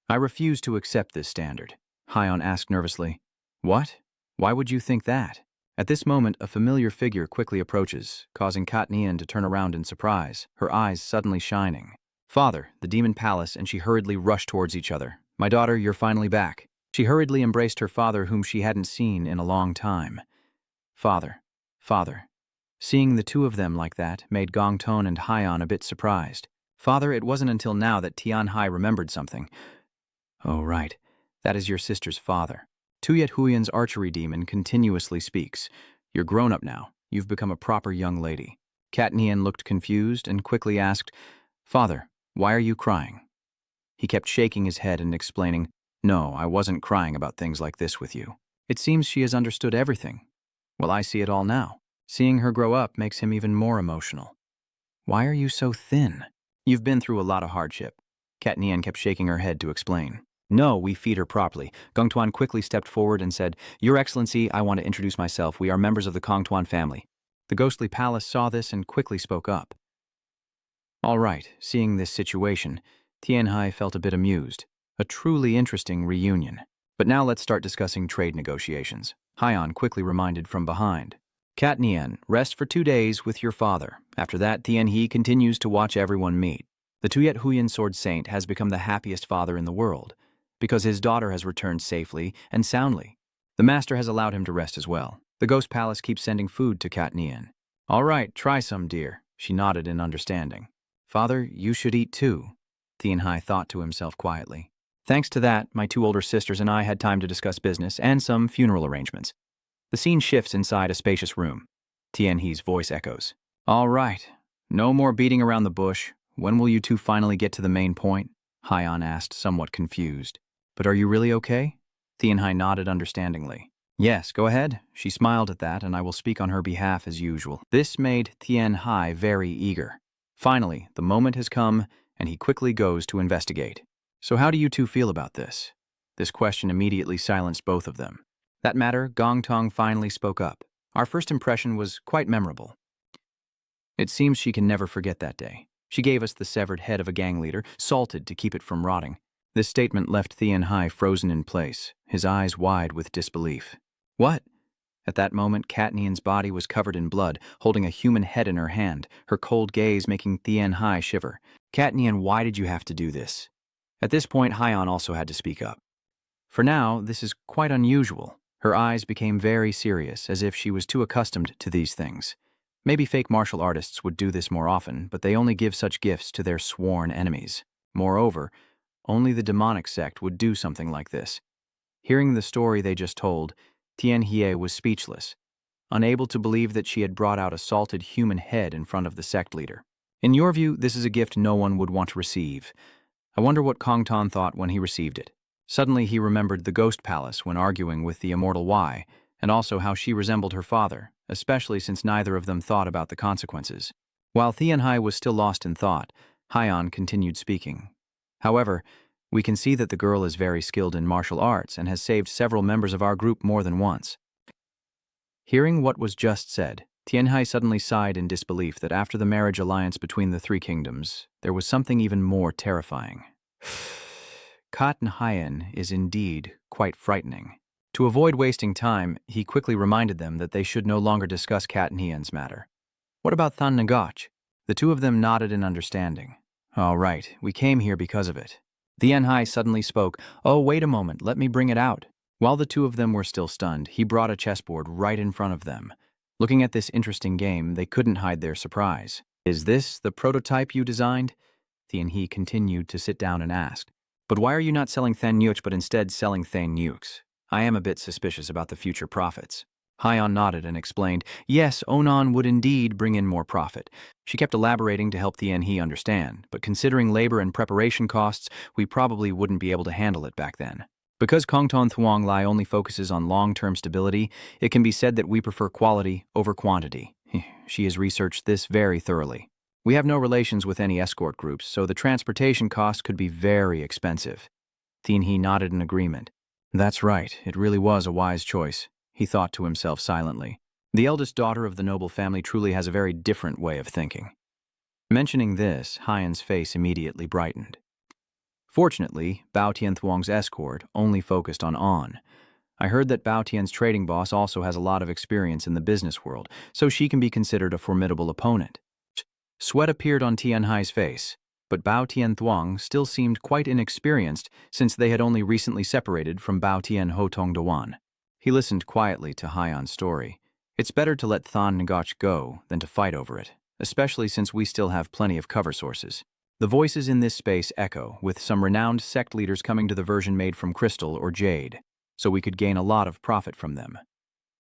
I refuse to accept this standard. Hyeon asked nervously. What? Why would you think that? At this moment, a familiar figure quickly approaches, causing Kat Nien to turn around in surprise, her eyes suddenly shining. Father, the demon palace, and she hurriedly rushed towards each other. My daughter, you're finally back. She hurriedly embraced her father, whom she hadn't seen in a long time. Father. Seeing the two of them like that made Gongton and Hyeon a bit surprised. Father, it wasn't until now that Tian Hai remembered something. Oh, right. That is your sister's father. Tuyet Huyan's archery demon continuously speaks. You're grown up now. You've become a proper young lady. Kat Nien looked confused and quickly asked, Father, why are you crying? He kept shaking his head and explaining, No, I wasn't crying about things like this with you. It seems she has understood everything. Well, I see it all now. Seeing her grow up makes him even more emotional. Why are you so thin? You've been through a lot of hardship. Kat Nien kept shaking her head to explain. No, we feed her properly. Gongtuan quickly stepped forward and said, Your Excellency, I want to introduce myself. We are members of the Gongtuan family. The ghostly palace saw this and quickly spoke up. All right, seeing this situation, Tianhai felt a bit amused. A truly interesting reunion. But now let's start discussing trade negotiations. Hyeon quickly reminded from behind. Kat Nien, rest for 2 days with your father. After that, Tian He continues to watch everyone meet. The Tuyet Huyan Sword Saint has become the happiest father in the world, because his daughter has returned safely and soundly. The master has allowed him to rest as well. The Ghost Palace keeps sending food to Kat Nien. All right, try some, dear. She nodded in understanding. Father, you should eat too, Tianhai thought to himself quietly. Thanks to that, my 2 older sisters and I had time to discuss business and some funeral arrangements. The scene shifts inside a spacious room. Tianhe's voice echoes. All right, no more beating around the bush. When will you two finally get to the main point? Hyeon asked, somewhat confused. But are you really okay? Tianhai nodded understandingly. Yes, go ahead. She smiled at that, and I will speak on her behalf as usual. This made Tianhai very eager. Finally, the moment has come, and he quickly goes to investigate. So how do you two feel about this? This question immediately silenced both of them. That matter, Gong Tong finally spoke up. Our first impression was quite memorable. It seems she can never forget that day. She gave us the severed head of a gang leader, salted to keep it from rotting. This statement left Tianhai frozen in place, his eyes wide with disbelief. What? At that moment, Kat Nien's body was covered in blood, holding a human head in her hand, her cold gaze making Tianhai shiver. Kat Nien, why did you have to do this? At this point, Hyeon also had to speak up. For now, this is quite unusual. Her eyes became very serious, as if she was too accustomed to these things. Maybe fake martial artists would do this more often, but they only give such gifts to their sworn enemies. Moreover, only the demonic sect would do something like this. Hearing the story they just told, Tian Hie was speechless, unable to believe that she had brought out a salted human head in front of the sect leader. In your view, this is a gift no one would want to receive. I wonder what Kong Tan thought when he received it. Suddenly he remembered the Ghost Palace when arguing with the immortal Y, and also how she resembled her father, especially since neither of them thought about the consequences. While Tianhai was still lost in thought, Hyeon continued speaking. However, we can see that the girl is very skilled in martial arts and has saved several members of our group more than once. Hearing what was just said, Tianhai suddenly sighed in disbelief that after the marriage alliance between the 3 kingdoms, there was something even more terrifying. Kat Hyen is indeed quite frightening. To avoid wasting time, he quickly reminded them that they should no longer discuss Kat Hyen's matter. What about Than Nagach? The 2 of them nodded in understanding. All right, we came here because of it. Tianhai suddenly spoke. Oh, wait a moment, let me bring it out. While the 2 of them were still stunned, he brought a chessboard right in front of them. Looking at this interesting game, they couldn't hide their surprise. Is this the prototype you designed? Tianhe continued to sit down and asked. But why are you not selling Than Nuch but instead selling Than Nukes? I am a bit suspicious about the future profits. Hyeon nodded and explained, yes, Onan would indeed bring in more profit. She kept elaborating to help Tianhe understand, but considering labor and preparation costs, we probably wouldn't be able to handle it back then. Because Kongton Thuong Lai only focuses on long-term stability, it can be said that we prefer quality over quantity. She has researched this very thoroughly. We have no relations with any escort groups, so the transportation costs could be very expensive. Thien He nodded in agreement. That's right, it really was a wise choice, he thought to himself silently. The eldest daughter of the noble family truly has a very different way of thinking. Mentioning this, Haiyan's face immediately brightened. Fortunately, Bao Tian Thuong's escort only focused on On. I heard that Bao Tian's trading boss also has a lot of experience in the business world, so she can be considered a formidable opponent. Sweat appeared on Tian Hai's face, but Bao Tian Thuong still seemed quite inexperienced since they had only recently separated from Bao Tian Ho Tong Dewan. He listened quietly to Haiyan's story. It's better to let Than Ngoch go than to fight over it, especially since we still have plenty of cover sources. The voices in this space echo, with some renowned sect leaders coming to the version made from crystal or jade, so we could gain a lot of profit from them.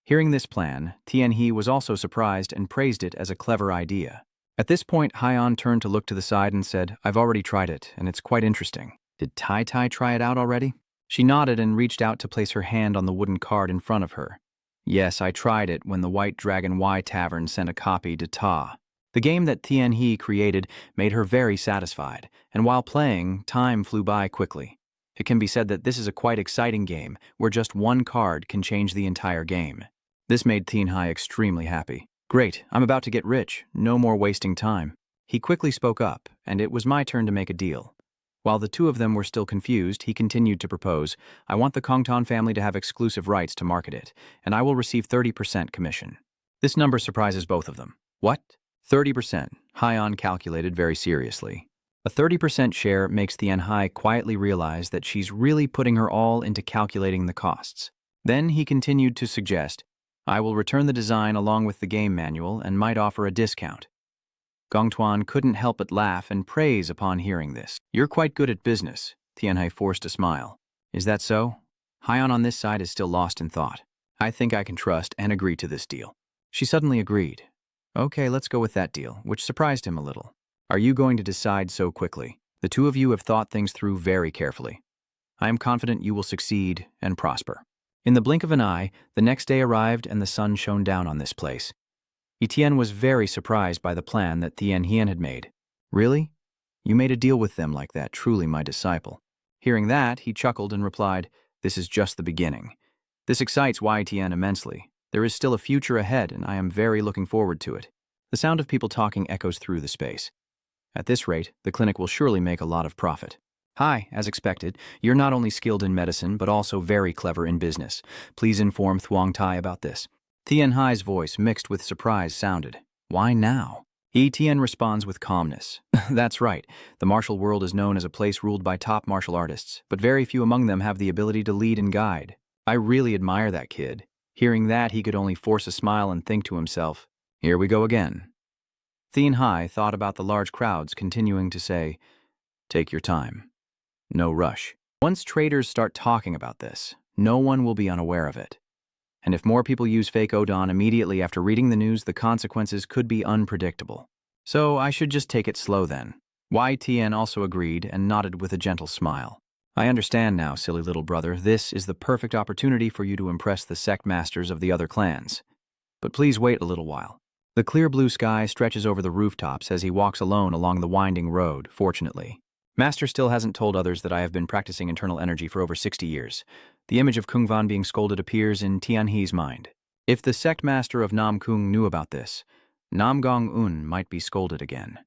Hearing this plan, Tian He was also surprised and praised it as a clever idea. At this point, Haiyan turned to look to the side and said, I've already tried it, and it's quite interesting. Did Tai Tai try it out already? She nodded and reached out to place her hand on the wooden card in front of her. Yes, I tried it when the White Dragon Y Tavern sent a copy to Ta. The game that Tian He created made her very satisfied, and while playing, time flew by quickly. It can be said that this is a quite exciting game, where just one card can change the entire game. This made Tian Hai extremely happy. Great, I'm about to get rich, no more wasting time. He quickly spoke up, and it was my turn to make a deal. While the two of them were still confused, he continued to propose, I want the Kongton family to have exclusive rights to market it, and I will receive 30% commission. This number surprises both of them. What? 30%, Haiyan calculated very seriously. A 30% share makes Tian Hai quietly realize that she's really putting her all into calculating the costs. Then he continued to suggest, I will return the design along with the game manual and might offer a discount. Gongtuan couldn't help but laugh and praise upon hearing this. You're quite good at business, Tian Hai forced a smile. Is that so? Haiyan on this side is still lost in thought. I think I can trust and agree to this deal. She suddenly agreed. Okay, let's go with that deal, which surprised him a little. Are you going to decide so quickly? The two of you have thought things through very carefully. I am confident you will succeed and prosper. In the blink of an eye, the next day arrived and the sun shone down on this place. Etienne was very surprised by the plan that Tian Hien had made. Really? You made a deal with them like that, truly my disciple. Hearing that, he chuckled and replied, This is just the beginning. This excites YTN immensely. There is still a future ahead, and I am very looking forward to it. The sound of people talking echoes through the space. At this rate, the clinic will surely make a lot of profit. Hi, as expected, you're not only skilled in medicine, but also very clever in business. Please inform Thuong Tai about this. Tian Hai's voice, mixed with surprise, sounded. Why now? Etienne responds with calmness. That's right. The martial world is known as a place ruled by top martial artists, but very few among them have the ability to lead and guide. I really admire that kid. Hearing that, he could only force a smile and think to himself, Here we go again. Tian Hai thought about the large crowds continuing to say, Take your time. No rush. Once traders start talking about this, no one will be unaware of it. And if more people use fake Odon immediately after reading the news, the consequences could be unpredictable. So I should just take it slow then. YTN also agreed and nodded with a gentle smile. I understand now, silly little brother. This is the perfect opportunity for you to impress the sect masters of the other clans. But please wait a little while. The clear blue sky stretches over the rooftops as he walks alone along the winding road, fortunately. Master still hasn't told others that I have been practicing internal energy for over 60 years. The image of Kung Van being scolded appears in Tian He's mind. If the sect master of Nam Kung knew about this, Nam Gong Un might be scolded again.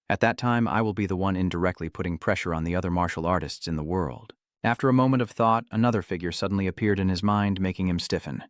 At that time, I will be the one indirectly putting pressure on the other martial artists in the world. After a moment of thought, another figure suddenly appeared in his mind, making him stiffen.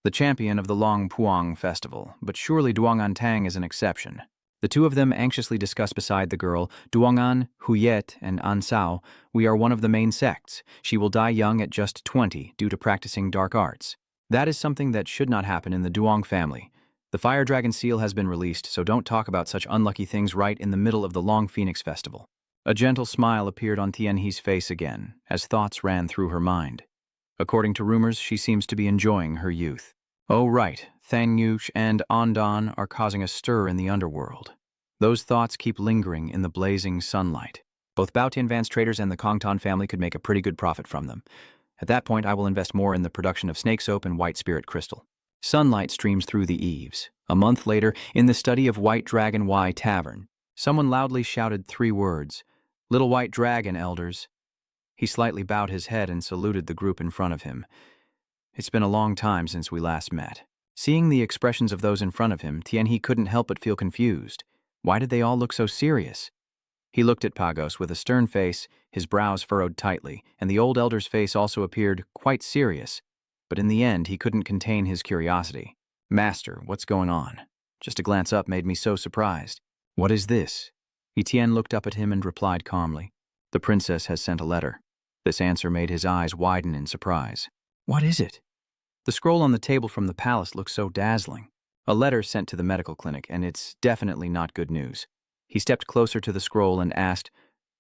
The champion of the Long Puang festival, but surely Duangan Tang is an exception. The two of them anxiously discuss beside the girl, Duangan, Huyet, and Ansao. We are one of the main sects. She will die young at just 20 due to practicing dark arts. That is something that should not happen in the Duong family. The Fire Dragon seal has been released, so don't talk about such unlucky things right in the middle of the Long Phoenix festival. A gentle smile appeared on Tian He's face again, as thoughts ran through her mind. According to rumors, she seems to be enjoying her youth. Oh right, Thang Yuch and Ondan are causing a stir in the underworld. Those thoughts keep lingering in the blazing sunlight. Both Bao Tian Van's traders and the Kongtan family could make a pretty good profit from them. At that point, I will invest more in the production of snake soap and white spirit crystal. Sunlight streams through the eaves. A month later, in the study of White Dragon Y Tavern, someone loudly shouted 3 words, "Little White Dragon, elders." He slightly bowed his head and saluted the group in front of him. It's been a long time since we last met. Seeing the expressions of those in front of him, Tianhe couldn't help but feel confused. Why did they all look so serious? He looked at Pagos with a stern face, his brows furrowed tightly, and the old elder's face also appeared quite serious. But in the end, he couldn't contain his curiosity. "Master, what's going on?" Just a glance up made me so surprised. "What is this?" Etienne looked up at him and replied calmly, "The princess has sent a letter." This answer made his eyes widen in surprise. "What is it?" The scroll on the table from the palace looked so dazzling. A letter sent to the medical clinic, and it's definitely not good news. He stepped closer to the scroll and asked,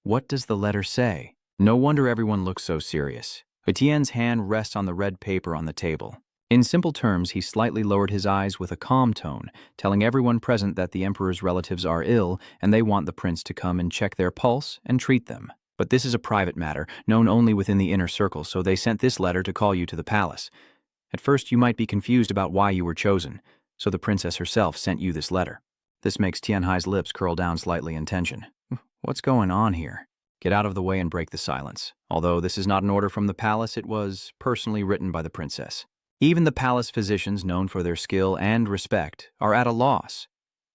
"What does the letter say?" No wonder everyone looks so serious. Etienne's hand rests on the red paper on the table. In simple terms, he slightly lowered his eyes with a calm tone, telling everyone present that the emperor's relatives are ill and they want the prince to come and check their pulse and treat them. But this is a private matter, known only within the inner circle, so they sent this letter to call you to the palace. At first, you might be confused about why you were chosen, so the princess herself sent you this letter. This makes Tianhe's lips curl down slightly in tension. What's going on here? Get out of the way and break the silence. Although this is not an order from the palace, it was personally written by the princess. Even the palace physicians, known for their skill and respect, are at a loss.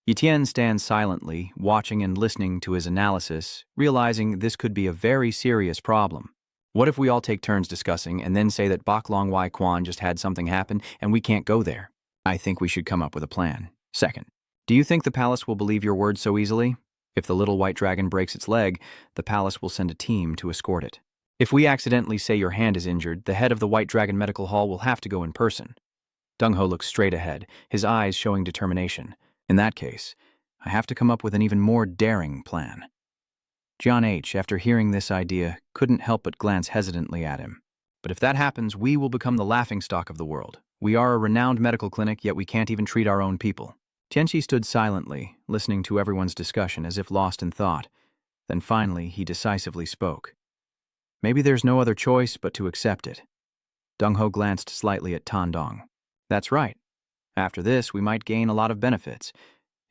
Etienne stands silently, watching and listening to his analysis, realizing this could be a very serious problem. What if we all take turns discussing and then say that Baklong Wai Quan just had something happen and we can't go there? I think we should come up with a plan. Second, do you think the palace will believe your words so easily? If the little white dragon breaks its leg, the palace will send a team to escort it. If we accidentally say your hand is injured, the head of the White Dragon Medical Hall will have to go in person. Deng Ho looked straight ahead, his eyes showing determination. In that case, I have to come up with an even more daring plan. John H., after hearing this idea, couldn't help but glance hesitantly at him. But if that happens, we will become the laughingstock of the world. We are a renowned medical clinic, yet we can't even treat our own people. Tianxi stood silently, listening to everyone's discussion as if lost in thought. Then finally, he decisively spoke. Maybe there's no other choice but to accept it. Deng Ho glanced slightly at Tan Dong. That's right. After this, we might gain a lot of benefits.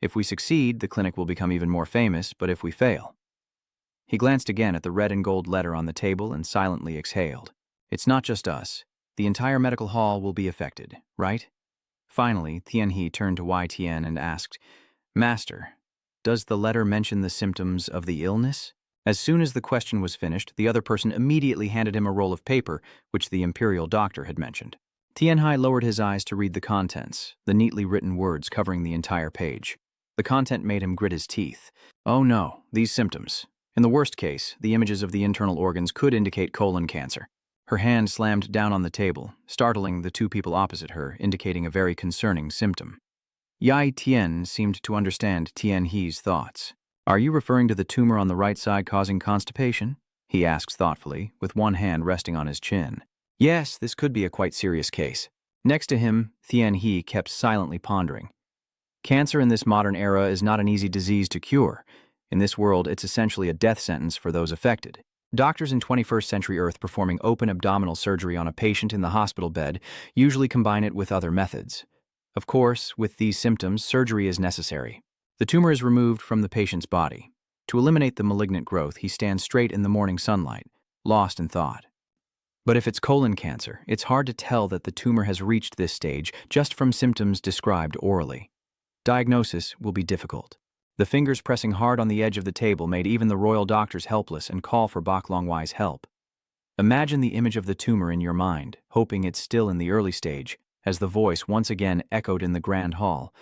If we succeed, the clinic will become even more famous, but if we fail... He glanced again at the red and gold letter on the table and silently exhaled. It's not just us. The entire medical hall will be affected, right? Finally, Tianhe turned to Wai Tian and asked, "Master, does the letter mention the symptoms of the illness?" As soon as the question was finished, the other person immediately handed him a roll of paper, which the imperial doctor had mentioned. Tianhe lowered his eyes to read the contents, the neatly written words covering the entire page. The content made him grit his teeth. Oh no, these symptoms. In the worst case, the images of the internal organs could indicate colon cancer. Her hand slammed down on the table, startling the 2 people opposite her, indicating a very concerning symptom. Yai Tian seemed to understand Tianhe's thoughts. "Are you referring to the tumor on the right side causing constipation?" he asked thoughtfully, with one hand resting on his chin. Yes, this could be a quite serious case. Next to him, Tianhe kept silently pondering. Cancer in this modern era is not an easy disease to cure. In this world, it's essentially a death sentence for those affected. Doctors in 21st century Earth performing open abdominal surgery on a patient in the hospital bed usually combine it with other methods. Of course, with these symptoms, surgery is necessary. The tumor is removed from the patient's body. To eliminate the malignant growth, he stands straight in the morning sunlight, lost in thought. But if it's colon cancer, it's hard to tell that the tumor has reached this stage just from symptoms described orally. Diagnosis will be difficult. The fingers pressing hard on the edge of the table made even the royal doctors helpless and call for Baklongwai's help. Imagine the image of the tumor in your mind, hoping it's still in the early stage, as the voice once again echoed in the grand hall.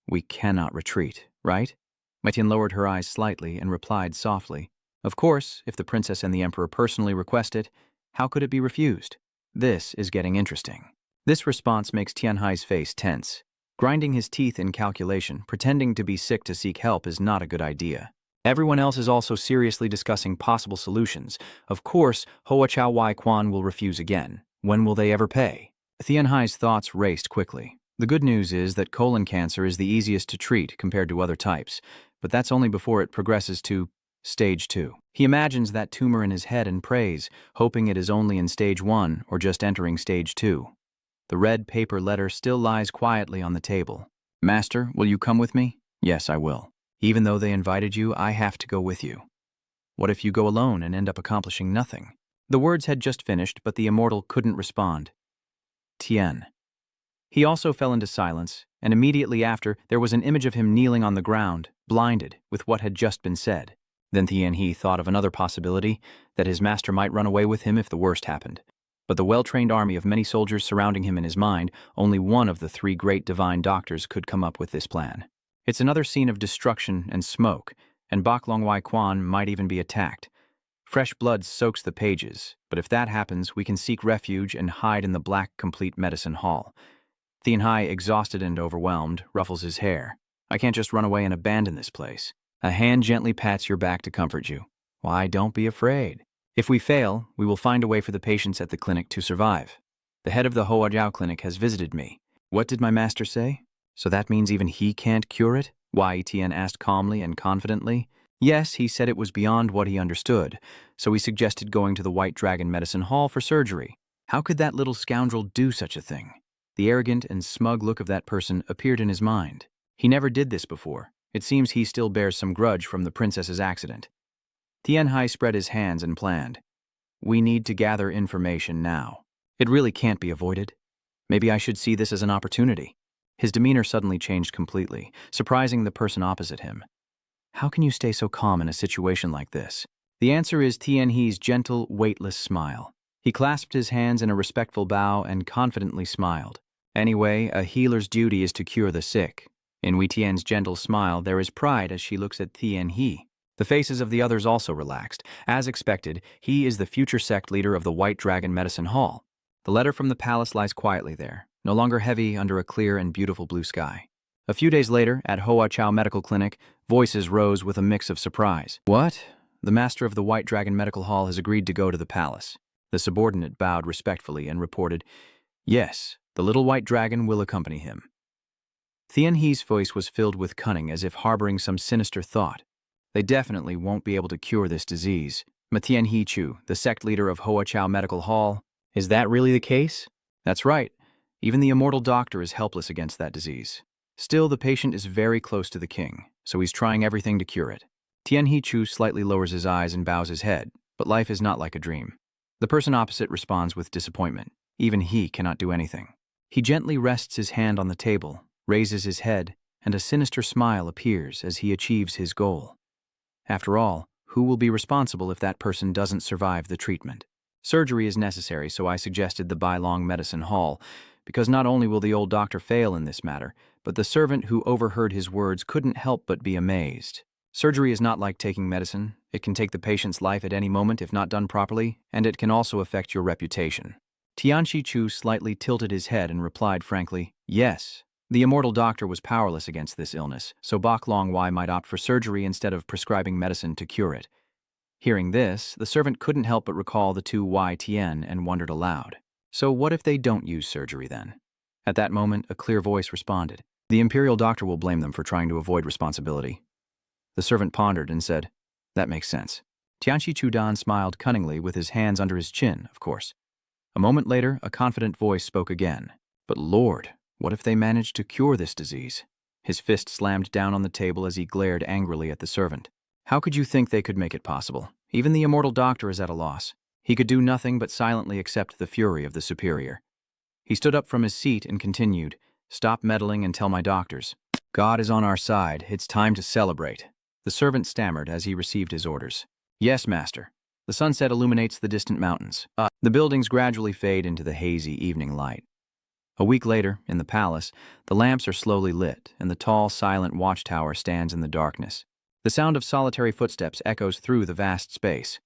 We cannot retreat, right? Metian lowered her eyes slightly and replied softly, "Of course, if the princess and the emperor personally request it, how could it be refused? This is getting interesting." This response makes Tianhe's face tense. Grinding his teeth in calculation, pretending to be sick to seek help is not a good idea. Everyone else is also seriously discussing possible solutions. Of course, Hoa Chao Wai Quan will refuse again. When will they ever pay? Tianhe's thoughts raced quickly. The good news is that colon cancer is the easiest to treat compared to other types, but that's only before it progresses to Stage 2. He imagines that tumor in his head and prays, hoping it is only in stage 1 or just entering stage 2. The red paper letter still lies quietly on the table. Master, will you come with me? Yes, I will. Even though they invited you, I have to go with you. What if you go alone and end up accomplishing nothing? The words had just finished, but the immortal couldn't respond. Tien. He also fell into silence, and immediately after, there was an image of him kneeling on the ground, blinded with what had just been said. Then Tien He thought of another possibility, that his master might run away with him if the worst happened. But the well-trained army of many soldiers surrounding him in his mind, only one of the 3 great divine doctors could come up with this plan. It's another scene of destruction and smoke, and Bak Long Wai Quan might even be attacked. Fresh blood soaks the pages, but if that happens, we can seek refuge and hide in the black complete medicine hall. Tien Hai, exhausted and overwhelmed, ruffles his hair. I can't just run away and abandon this place. A hand gently pats your back to comfort you. Why, don't be afraid. If we fail, we will find a way for the patients at the clinic to survive. The head of the Hoa Jiao clinic has visited me. What did my master say? So that means even he can't cure it? Wai Tian asked calmly and confidently. Yes, he said it was beyond what he understood, so he suggested going to the White Dragon Medicine Hall for surgery. How could that little scoundrel do such a thing? The arrogant and smug look of that person appeared in his mind. He never did this before. It seems he still bears some grudge from the princess's accident. Tien Hai spread his hands and planned. We need to gather information now. It really can't be avoided. Maybe I should see this as an opportunity. His demeanor suddenly changed completely, surprising the person opposite him. How can you stay so calm in a situation like this? The answer is Tien He's gentle, weightless smile. He clasped his hands in a respectful bow and confidently smiled. Anyway, a healer's duty is to cure the sick. In Wei Tian's gentle smile, there is pride as she looks at Tien He. The faces of the others also relaxed. As expected, he is the future sect leader of the White Dragon Medicine Hall. The letter from the palace lies quietly there, no longer heavy under a clear and beautiful blue sky. A few days later, at Hoa Chao Medical Clinic, voices rose with a mix of surprise. What? The master of the White Dragon Medical Hall has agreed to go to the palace. The subordinate bowed respectfully and reported, Yes, the little white dragon will accompany him. Tien He's voice was filled with cunning as if harboring some sinister thought. They definitely won't be able to cure this disease. Tien He Chu, the sect leader of Hoa Chao Medical Hall, is that really the case? That's right. Even the immortal doctor is helpless against that disease. Still, the patient is very close to the king, so he's trying everything to cure it. Tien He Chu slightly lowers his eyes and bows his head, but life is not like a dream. The person opposite responds with disappointment. Even he cannot do anything. He gently rests his hand on the table, raises his head, and a sinister smile appears as he achieves his goal. After all, who will be responsible if that person doesn't survive the treatment? Surgery is necessary, so I suggested the Bai Long Medicine Hall, because not only will the old doctor fail in this matter, but the servant who overheard his words couldn't help but be amazed. Surgery is not like taking medicine. It can take the patient's life at any moment if not done properly, and it can also affect your reputation. Tianxi Chu slightly tilted his head and replied frankly, Yes. The immortal doctor was powerless against this illness, so Bak Long Wai might opt for surgery instead of prescribing medicine to cure it. Hearing this, the servant couldn't help but recall the 2 Wai Tian and wondered aloud. So what if they don't use surgery then? At that moment, a clear voice responded. The imperial doctor will blame them for trying to avoid responsibility. The servant pondered and said, That makes sense. Tianxi Chudan smiled cunningly with his hands under his chin, of course. A moment later, a confident voice spoke again. But Lord, what if they managed to cure this disease? His fist slammed down on the table as he glared angrily at the servant. How could you think they could make it possible? Even the immortal doctor is at a loss. He could do nothing but silently accept the fury of the superior. He stood up from his seat and continued, Stop meddling and tell my doctors. God is on our side. It's time to celebrate. The servant stammered as he received his orders. Yes, master. The sunset illuminates the distant mountains. The buildings gradually fade into the hazy evening light. A week later, in the palace, the lamps are slowly lit, and the tall, silent watchtower stands in the darkness. The sound of solitary footsteps echoes through the vast space.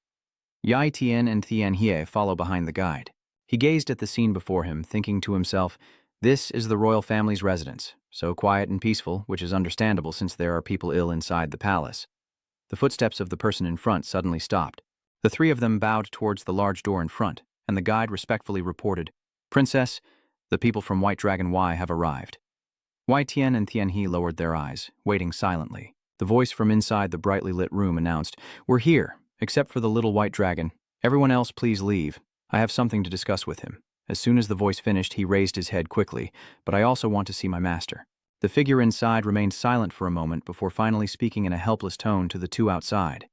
Yai Tian and Tien Hie follow behind the guide. He gazed at the scene before him, thinking to himself, This is the royal family's residence, so quiet and peaceful, which is understandable since there are people ill inside the palace. The footsteps of the person in front suddenly stopped. The 3 of them bowed towards the large door in front, and the guide respectfully reported, Princess, the people from White Dragon Y have arrived. Wai Tian and Tien He lowered their eyes, waiting silently. The voice from inside the brightly lit room announced, We're here. except for the little white dragon. Everyone else, please leave. I have something to discuss with him. As soon as the voice finished, he raised his head quickly, but I also want to see my master. The figure inside remained silent for a moment before finally speaking in a helpless tone to the two outside.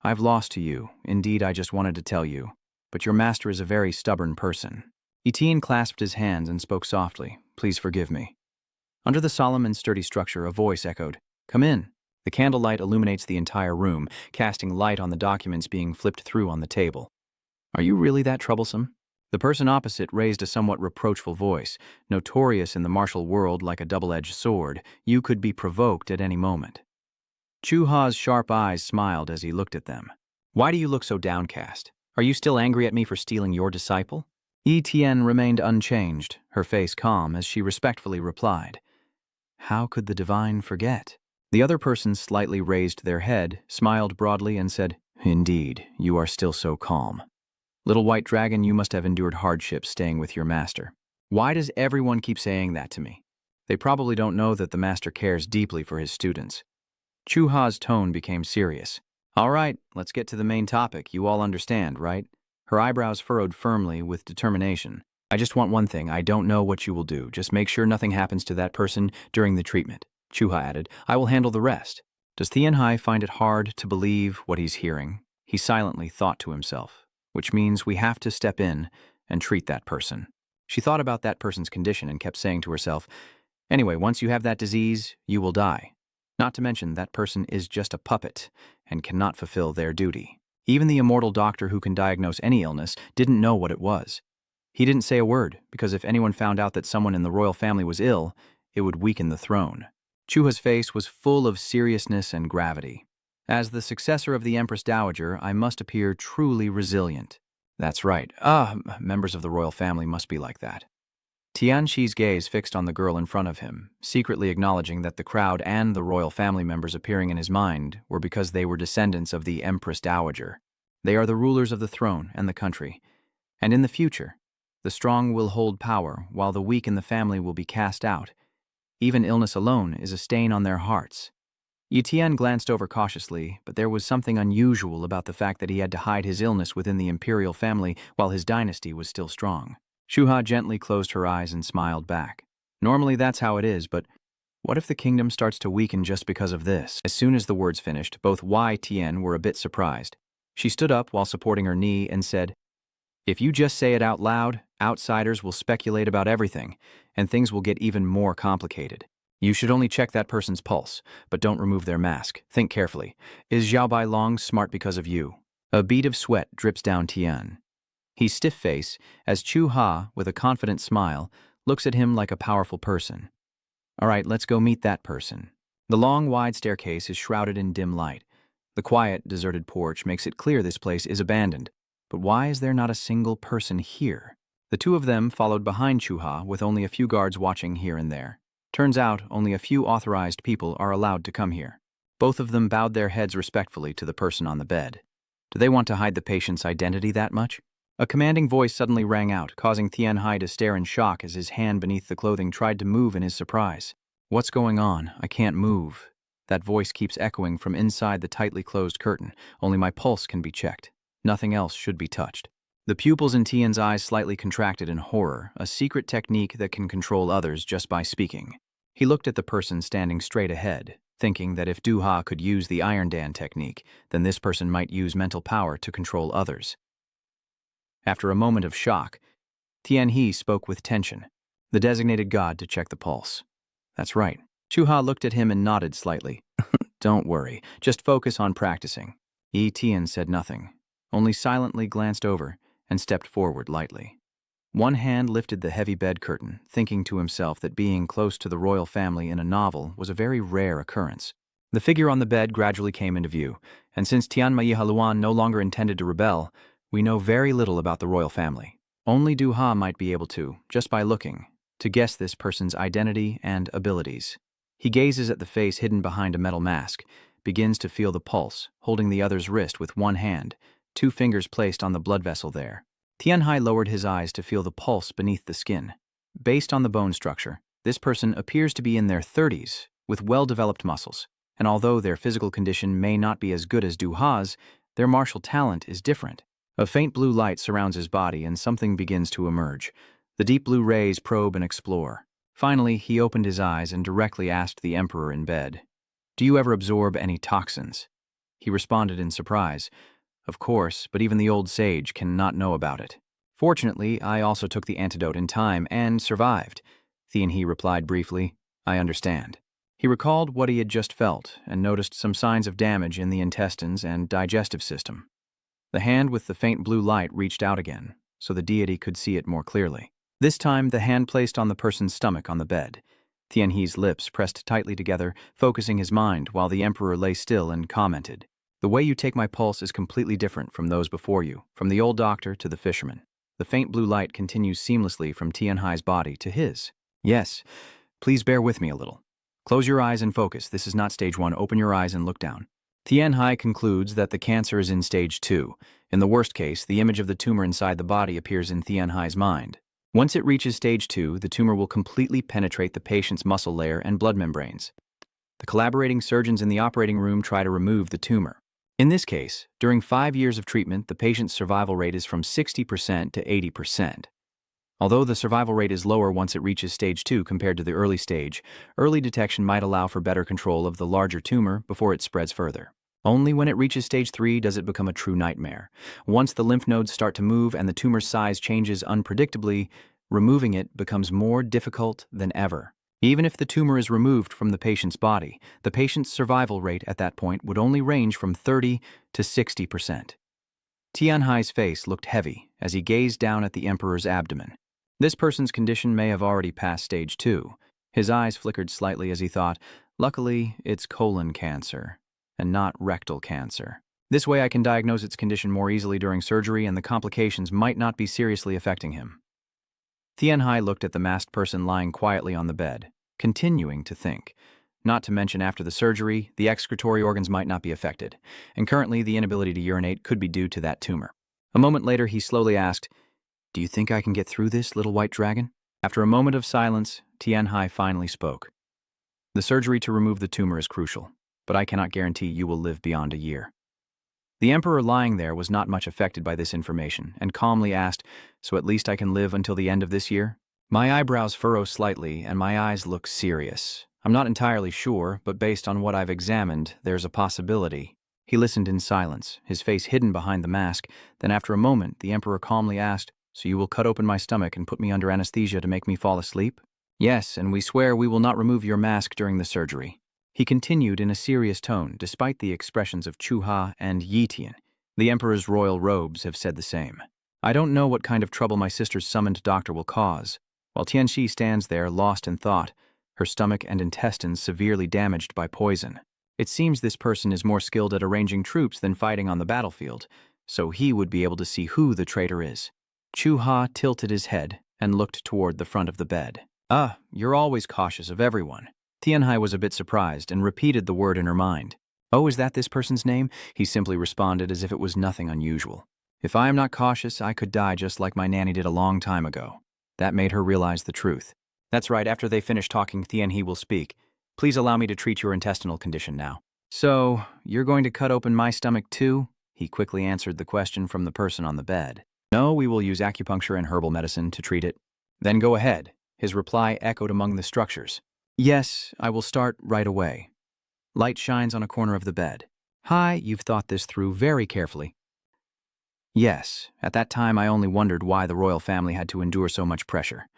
I've lost to you. Indeed, I just wanted to tell you. But your master is a very stubborn person. Etienne clasped his hands and spoke softly. Please forgive me. Under the solemn and sturdy structure, a voice echoed, Come in. The candlelight illuminates the entire room, casting light on the documents being flipped through on the table. Are you really that troublesome? The person opposite raised a somewhat reproachful voice. Notorious in the martial world like a double-edged sword, you could be provoked at any moment. Chu-Ha's sharp eyes smiled as he looked at them. Why do you look so downcast? Are you still angry at me for stealing your disciple? Etienne remained unchanged, her face calm as she respectfully replied. How could the divine forget? The other person slightly raised their head, smiled broadly, and said, Indeed, you are still so calm. Little white dragon, you must have endured hardships staying with your master. Why does everyone keep saying that to me? They probably don't know that the master cares deeply for his students. Chu-Ha's tone became serious. All right, let's get to the main topic. You all understand, right? Her eyebrows furrowed firmly with determination. I just want one thing. I don't know what you will do. Just make sure nothing happens to that person during the treatment. Chu-Ha added, I will handle the rest. Does Tianhai find it hard to believe what he's hearing? He silently thought to himself, which means we have to step in and treat that person. She thought about that person's condition and kept saying to herself, anyway, once you have that disease, you will die. Not to mention that person is just a puppet and cannot fulfill their duty. Even the immortal doctor who can diagnose any illness didn't know what it was. He didn't say a word, because if anyone found out that someone in the royal family was ill, it would weaken the throne. Chu-Ha's face was full of seriousness and gravity. As the successor of the Empress Dowager, I must appear truly resilient. That's right. Members of the royal family must be like that. Tianxi's gaze fixed on the girl in front of him, secretly acknowledging that the crowd and the royal family members appearing in his mind were because they were descendants of the Empress Dowager. They are the rulers of the throne and the country. And in the future, the strong will hold power, while the weak in the family will be cast out. Even illness alone is a stain on their hearts. Etienne glanced over cautiously, but there was something unusual about the fact that he had to hide his illness within the imperial family while his dynasty was still strong. Chu-Ha gently closed her eyes and smiled back. Normally that's how it is, but what if the kingdom starts to weaken just because of this? As soon as the words finished, both Tian were a bit surprised. She stood up while supporting her knee and said, If you just say it out loud, outsiders will speculate about everything, and things will get even more complicated. You should only check that person's pulse, but don't remove their mask. Think carefully. Is Xiao Bailong smart because of you? A bead of sweat drips down Tian. He stiff-faced as Chu-Ha, with a confident smile, looks at him like a powerful person. All right, let's go meet that person. The long, wide staircase is shrouded in dim light. The quiet, deserted porch makes it clear this place is abandoned. But why is there not a single person here? The two of them followed behind Chu-Ha with only a few guards watching here and there. Turns out only a few authorized people are allowed to come here. Both of them bowed their heads respectfully to the person on the bed. Do they want to hide the patient's identity that much? A commanding voice suddenly rang out, causing Tianhai to stare in shock as his hand beneath the clothing tried to move in his surprise. What's going on? I can't move. That voice keeps echoing from inside the tightly closed curtain. Only my pulse can be checked. Nothing else should be touched. The pupils in Tian's eyes slightly contracted in horror, a secret technique that can control others just by speaking. He looked at the person standing straight ahead, thinking that if Du-Ha could use the Iron Dan technique, then this person might use mental power to control others. After a moment of shock, Tianhe spoke with tension, the designated god to check the pulse. That's right. Chu-Ha looked at him and nodded slightly. Don't worry, just focus on practicing. Tian said nothing, only silently glanced over and stepped forward lightly. One hand lifted the heavy bed curtain, thinking to himself that being close to the royal family in a novel was a very rare occurrence. The figure on the bed gradually came into view, and since Tian Maihaluan no longer intended to rebel, we know very little about the royal family. Only Du-Ha might be able to, just by looking, to guess this person's identity and abilities. He gazes at the face hidden behind a metal mask, begins to feel the pulse, holding the other's wrist with one hand, 2 fingers placed on the blood vessel there. Tianhai lowered his eyes to feel the pulse beneath the skin. Based on the bone structure, this person appears to be in their 30s, with well-developed muscles, and although their physical condition may not be as good as Du-Ha's, Their martial talent is different. A faint blue light surrounds his body and something begins to emerge. The deep blue rays probe and explore. Finally, he opened his eyes and directly asked the Emperor in bed, "Do you ever absorb any toxins?" He responded in surprise, "Of course, but even the old sage cannot know about it. Fortunately, I also took the antidote in time and survived." Tianhe replied briefly, "I understand." He recalled what he had just felt and noticed some signs of damage in the intestines and digestive system. The hand with the faint blue light reached out again, so the deity could see it more clearly. This time, the hand placed on the person's stomach on the bed. Tianhe's lips pressed tightly together, focusing his mind while the Emperor lay still and commented, "The way you take my pulse is completely different from those before you, from the old doctor to the fisherman." The faint blue light continues seamlessly from Tianhe's body to his. "Yes, please bear with me a little. Close your eyes and focus. This is not stage 1. Open your eyes and look down." Tianhe concludes that the cancer is in stage 2. In the worst case, the image of the tumor inside the body appears in Tianhe's mind. Once it reaches stage 2, the tumor will completely penetrate the patient's muscle layer and blood membranes. The collaborating surgeons in the operating room try to remove the tumor. In this case, during 5 years of treatment, the patient's survival rate is from 60% to 80%. Although the survival rate is lower once it reaches stage 2 compared to the early stage, early detection might allow for better control of the larger tumor before it spreads further. Only when it reaches stage 3 does it become a true nightmare. Once the lymph nodes start to move and the tumor's size changes unpredictably, removing it becomes more difficult than ever. Even if the tumor is removed from the patient's body, the patient's survival rate at that point would only range from 30 to 60%. Tianhe's face looked heavy as he gazed down at the Emperor's abdomen. This person's condition may have already passed stage 2. His eyes flickered slightly as he thought, "Luckily, it's colon cancer, and not rectal cancer. This way I can diagnose its condition more easily during surgery and the complications might not be seriously affecting him." Tianhe looked at the masked person lying quietly on the bed, continuing to think. Not to mention after the surgery, the excretory organs might not be affected, and currently the inability to urinate could be due to that tumor. A moment later, he slowly asked, "Do you think I can get through this, little white dragon?" After a moment of silence, Tianhe finally spoke. "The surgery to remove the tumor is crucial, but I cannot guarantee you will live beyond a year." The Emperor lying there was not much affected by this information and calmly asked, "So at least I can live until the end of this year?" My eyebrows furrow slightly and my eyes look serious. I'm not entirely sure, but based on what I've examined, there's a possibility. He listened in silence, his face hidden behind the mask. Then after a moment, the Emperor calmly asked, "So you will cut open my stomach and put me under anesthesia to make me fall asleep?" "Yes, and we swear we will not remove your mask during the surgery." He continued in a serious tone, despite the expressions of Chu-Ha and Yi-Tian. The Emperor's royal robes have said the same. "I don't know what kind of trouble my sister's summoned doctor will cause." While Tianxi stands there, lost in thought, her stomach and intestines severely damaged by poison. It seems this person is more skilled at arranging troops than fighting on the battlefield, so he would be able to see who the traitor is. Chu-Ha tilted his head and looked toward the front of the bed. You're always cautious of everyone." Tianhe was a bit surprised and repeated the word in her mind. "Oh, is that this person's name?" He simply responded as if it was nothing unusual. "If I am not cautious, I could die just like my nanny did a long time ago." That made her realize the truth. "That's right, after they finish talking, Tianhe will speak. Please allow me to treat your intestinal condition now." "So, you're going to cut open my stomach too?" He quickly answered the question from the person on the bed. "No, we will use acupuncture and herbal medicine to treat it." "Then go ahead." His reply echoed among the structures. "Yes, I will start right away." Light shines on a corner of the bed. "Hi, you've thought this through very carefully." "Yes, at that time I only wondered why the royal family had to endure so much pressure."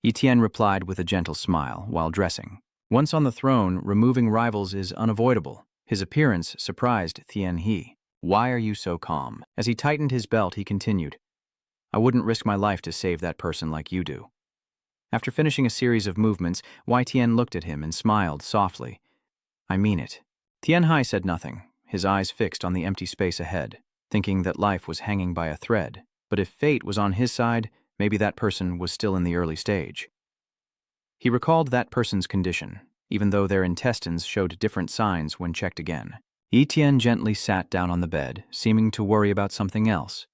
Etienne replied with a gentle smile while dressing. Once on the throne, removing rivals is unavoidable. His appearance surprised Tianhe. "Why are you so calm?" As he tightened his belt, he continued, "I wouldn't risk my life to save that person like you do." After finishing a series of movements, Wei Tian looked at him and smiled softly. "I mean it." Tianhe said nothing, his eyes fixed on the empty space ahead, thinking that life was hanging by a thread. But if fate was on his side, maybe that person was still in the early stage. He recalled that person's condition, even though their intestines showed different signs when checked again. Etienne gently sat down on the bed, seeming to worry about something else.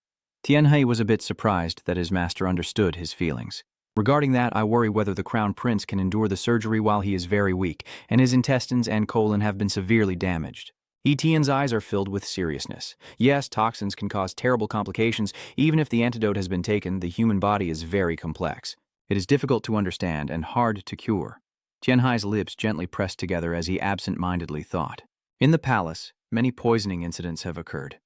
Tianhe was a bit surprised that his master understood his feelings. "Regarding that, I worry whether the crown prince can endure the surgery while he is very weak, and his intestines and colon have been severely damaged." Etienne's eyes are filled with seriousness. Yes, toxins can cause terrible complications. Even if the antidote has been taken, the human body is very complex. It is difficult to understand and hard to cure. Tianhai's lips gently pressed together as he absent-mindedly thought. In the palace, many poisoning incidents have occurred.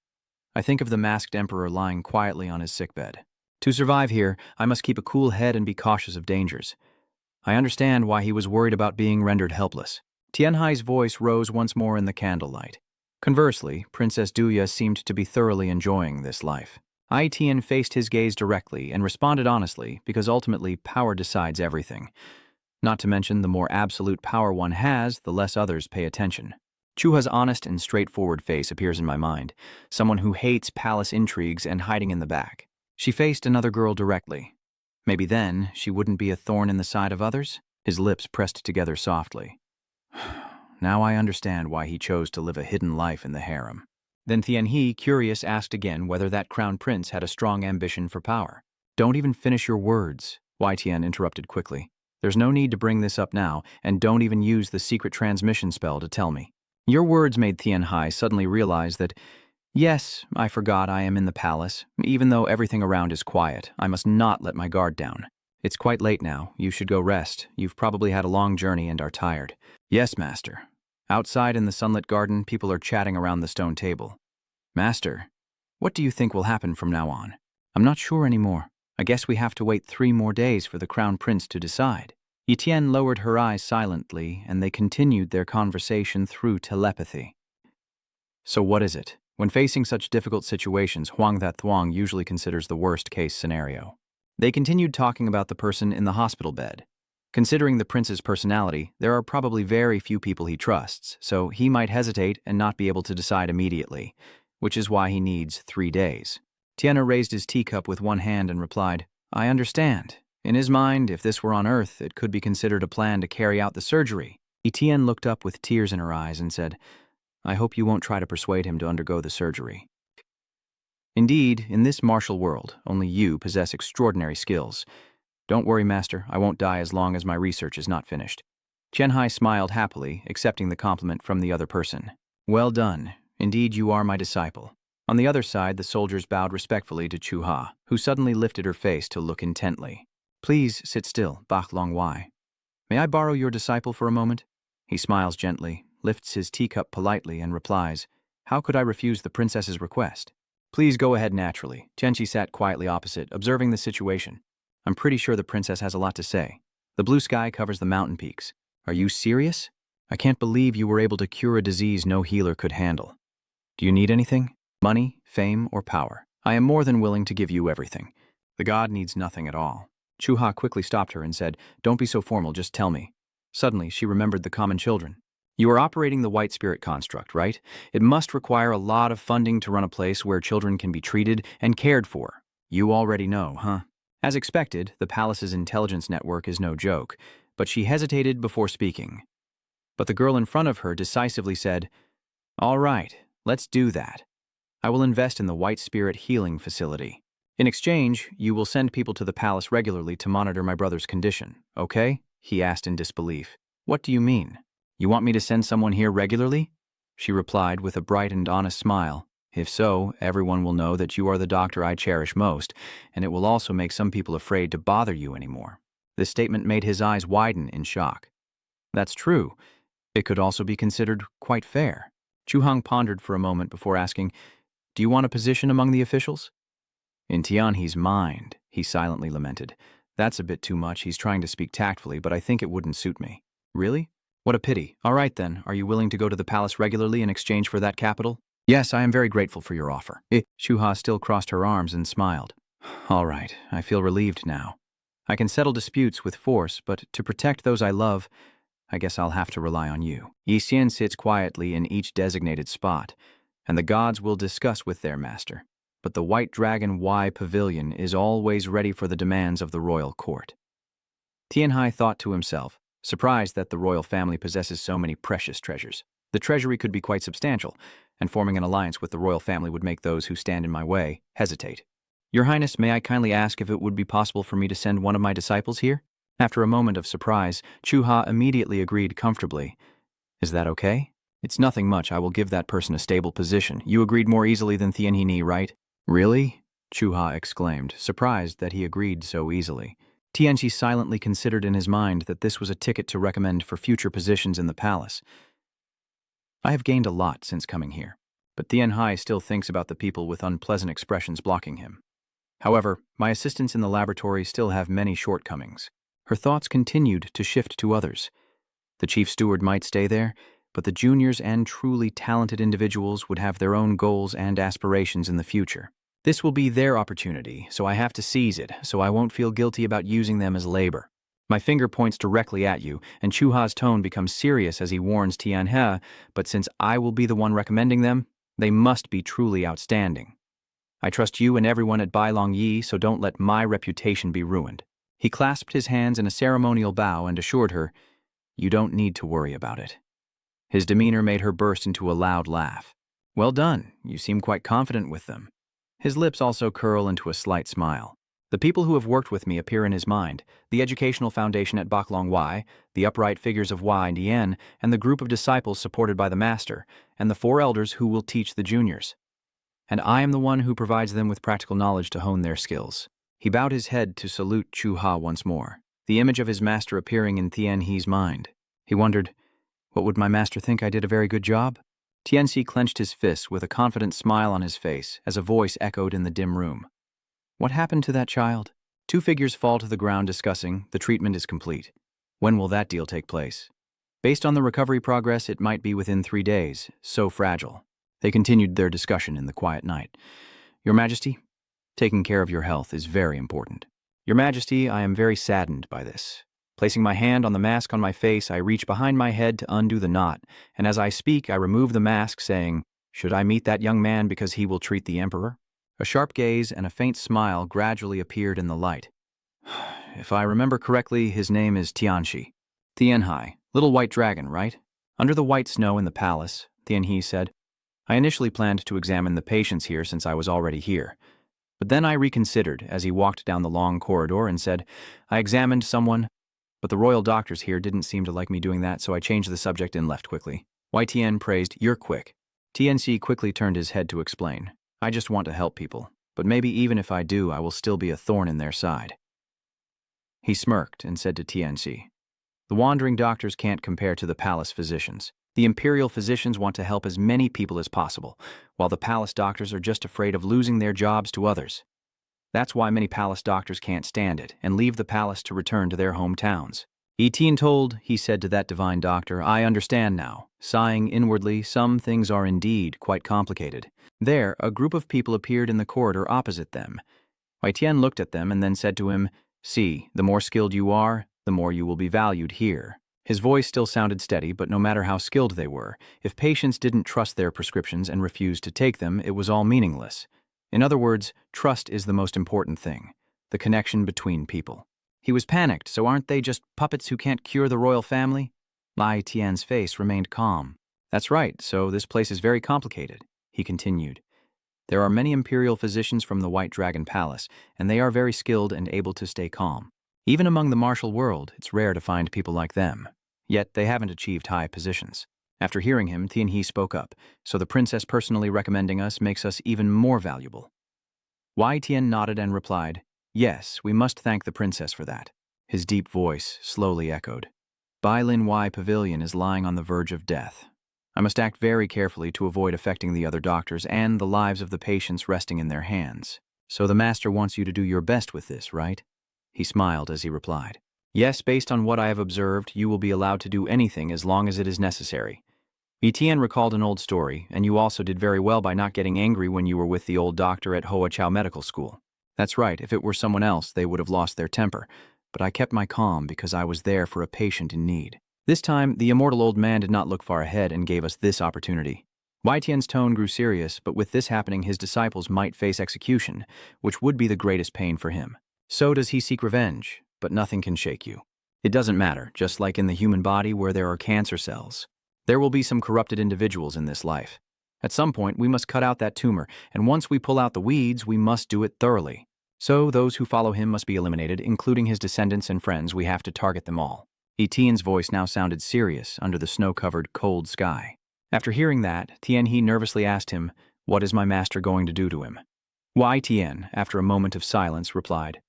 I think of the masked emperor lying quietly on his sickbed. To survive here, I must keep a cool head and be cautious of dangers. I understand why he was worried about being rendered helpless. Tianhai's voice rose once more in the candlelight. Conversely, Princess Duya seemed to be thoroughly enjoying this life. Tian faced his gaze directly and responded honestly because ultimately power decides everything. Not to mention, the more absolute power one has, the less others pay attention. Chuha's honest and straightforward face appears in my mind, someone who hates palace intrigues and hiding in the back. She faced another girl directly. Maybe then she wouldn't be a thorn in the side of others? His lips pressed together softly. Now I understand why he chose to live a hidden life in the harem. Then Tianhe, curious, asked again whether that crown prince had a strong ambition for power. Don't even finish your words, Tian interrupted quickly. There's no need to bring this up now, and don't even use the secret transmission spell to tell me. Your words made Tianhe suddenly realize that, yes, I forgot I am in the palace. Even though everything around is quiet, I must not let my guard down. It's quite late now. You should go rest. You've probably had a long journey and are tired. Yes, master. Outside in the sunlit garden, people are chatting around the stone table. Master, what do you think will happen from now on? I'm not sure anymore. I guess we have to wait 3 more days for the crown prince to decide. Etienne lowered her eyes silently, and they continued their conversation through telepathy. So what is it? When facing such difficult situations, Huang That Thuong usually considers the worst-case scenario. They continued talking about the person in the hospital bed. Considering the prince's personality, there are probably very few people he trusts, so he might hesitate and not be able to decide immediately, which is why he needs 3 days. Tiana raised his teacup with one hand and replied, I understand. In his mind, if this were on Earth, it could be considered a plan to carry out the surgery. Etienne looked up with tears in her eyes and said, I hope you won't try to persuade him to undergo the surgery. Indeed, in this martial world, only you possess extraordinary skills. Don't worry, master, I won't die as long as my research is not finished. Tianhai smiled happily, accepting the compliment from the other person. Well done. Indeed, you are my disciple. On the other side, the soldiers bowed respectfully to Chuha, who suddenly lifted her face to look intently. Please sit still, Bach Long Wai. May I borrow your disciple for a moment? He smiles gently, lifts his teacup politely, and replies, How could I refuse the princess's request? Please go ahead naturally. Tianchi sat quietly opposite, observing the situation. I'm pretty sure the princess has a lot to say. The blue sky covers the mountain peaks. Are you serious? I can't believe you were able to cure a disease no healer could handle. Do you need anything? Money, fame, or power? I am more than willing to give you everything. The god needs nothing at all. Chuha quickly stopped her and said, Don't be so formal, just tell me. Suddenly, she remembered the common children. You are operating the white spirit construct, right? It must require a lot of funding to run a place where children can be treated and cared for. You already know, huh? As expected, the palace's intelligence network is no joke, but she hesitated before speaking. But the girl in front of her decisively said, All right, let's do that. I will invest in the White Spirit Healing Facility. In exchange, you will send people to the palace regularly to monitor my brother's condition, okay? He asked in disbelief. What do you mean? You want me to send someone here regularly? She replied with a bright and honest smile. If so, everyone will know that you are the doctor I cherish most, and it will also make some people afraid to bother you anymore. This statement made his eyes widen in shock. That's true. It could also be considered quite fair. Chu Hong pondered for a moment before asking, Do you want a position among the officials? In Tianhe's mind, he silently lamented. That's a bit too much. He's trying to speak tactfully, but I think it wouldn't suit me. Really? What a pity. All right then, are you willing to go to the palace regularly in exchange for that capital? Yes, I am very grateful for your offer. Shuha still crossed her arms and smiled. All right, I feel relieved now. I can settle disputes with force, but to protect those I love, I guess I'll have to rely on you. Yi Xian sits quietly in each designated spot, and the gods will discuss with their master. But the White Dragon Y Pavilion is always ready for the demands of the royal court. Tianhai thought to himself, surprised that the royal family possesses so many precious treasures. The treasury could be quite substantial, and forming an alliance with the royal family would make those who stand in my way hesitate. Your Highness, may I kindly ask if it would be possible for me to send one of my disciples here? After a moment of surprise, Chuha immediately agreed comfortably. Is that okay? It's nothing much. I will give that person a stable position. You agreed more easily than Tianhe, right? Really? Chuha exclaimed, surprised that he agreed so easily. Tianxi silently considered in his mind that this was a ticket to recommend for future positions in the palace. I have gained a lot since coming here, but Tianhai still thinks about the people with unpleasant expressions blocking him. However, my assistants in the laboratory still have many shortcomings. Her thoughts continued to shift to others. The chief steward might stay there, but the juniors and truly talented individuals would have their own goals and aspirations in the future. This will be their opportunity, so I have to seize it, so I won't feel guilty about using them as labor. My finger points directly at you, and Chuha's tone becomes serious as he warns Tianhe, but since I will be the one recommending them, they must be truly outstanding. I trust you and everyone at Bailong Yi, so don't let my reputation be ruined. He clasped his hands in a ceremonial bow and assured her, "You don't need to worry about it." His demeanor made her burst into a loud laugh. "Well done, you seem quite confident with them." His lips also curl into a slight smile. The people who have worked with me appear in his mind, the educational foundation at Baklong Y, the upright figures of Y and Yen, and the group of disciples supported by the master, and the 4 elders who will teach the juniors. And I am the one who provides them with practical knowledge to hone their skills. He bowed his head to salute Chuha once more, the image of his master appearing in Tianhe's mind. He wondered, what would my master think? I did a very good job? Tianxi clenched his fists with a confident smile on his face as a voice echoed in the dim room. What happened to that child? 2 figures fall to the ground discussing, the treatment is complete. When will that deal take place? Based on the recovery progress, it might be within 3 days, so fragile. They continued their discussion in the quiet night. Your Majesty, taking care of your health is very important. Your Majesty, I am very saddened by this. Placing my hand on the mask on my face, I reach behind my head to undo the knot, and as I speak, I remove the mask, saying, should I meet that young man because he will treat the Emperor? A sharp gaze and a faint smile gradually appeared in the light. If I remember correctly, his name is Tianxi. Tianhai, little white dragon, right? Under the white snow in the palace, Tianhe said. I initially planned to examine the patients here since I was already here. But then I reconsidered as he walked down the long corridor and said, I examined someone, but the royal doctors here didn't seem to like me doing that, so I changed the subject and left quickly. YTN praised, you're quick. TNC quickly turned his head to explain. I just want to help people, but maybe even if I do, I will still be a thorn in their side. He smirked and said to TNC, the wandering doctors can't compare to the palace physicians. The imperial physicians want to help as many people as possible, while the palace doctors are just afraid of losing their jobs to others. That's why many palace doctors can't stand it and leave the palace to return to their hometowns. Etienne told, he said to that divine doctor, I understand now. Sighing inwardly, some things are indeed quite complicated. There, a group of people appeared in the corridor opposite them. Etienne looked at them and then said to him, see, the more skilled you are, the more you will be valued here. His voice still sounded steady, but no matter how skilled they were, if patients didn't trust their prescriptions and refused to take them, it was all meaningless. In other words, trust is the most important thing, the connection between people. He was panicked, so aren't they just puppets who can't cure the royal family? Lai Tian's face remained calm. That's right, so this place is very complicated, he continued. There are many imperial physicians from the White Dragon Palace, and they are very skilled and able to stay calm. Even among the martial world, it's rare to find people like them. Yet they haven't achieved high positions. After hearing him, Tianhe spoke up, so the princess personally recommending us makes us even more valuable. Wai Tian nodded and replied, yes, we must thank the princess for that. His deep voice slowly echoed. Bai Lin Wai Pavilion is lying on the verge of death. I must act very carefully to avoid affecting the other doctors and the lives of the patients resting in their hands. So the master wants you to do your best with this, right? He smiled as he replied. Yes, based on what I have observed, you will be allowed to do anything as long as it is necessary. Etienne recalled an old story, and you also did very well by not getting angry when you were with the old doctor at Hoa Chao Medical School. That's right, if it were someone else, they would have lost their temper, but I kept my calm because I was there for a patient in need. This time, the immortal old man did not look far ahead and gave us this opportunity. Wai Tian's tone grew serious, but with this happening, his disciples might face execution, which would be the greatest pain for him. So does he seek revenge, but nothing can shake you. It doesn't matter, just like in the human body where there are cancer cells. There will be some corrupted individuals in this life. At some point, we must cut out that tumor, and once we pull out the weeds, we must do it thoroughly. So those who follow him must be eliminated, including his descendants and friends. We have to target them all. Etienne's voice now sounded serious under the snow-covered, cold sky. After hearing that, Tianhe nervously asked him, "What is my master going to do to him?" Wai Tian, after a moment of silence, replied,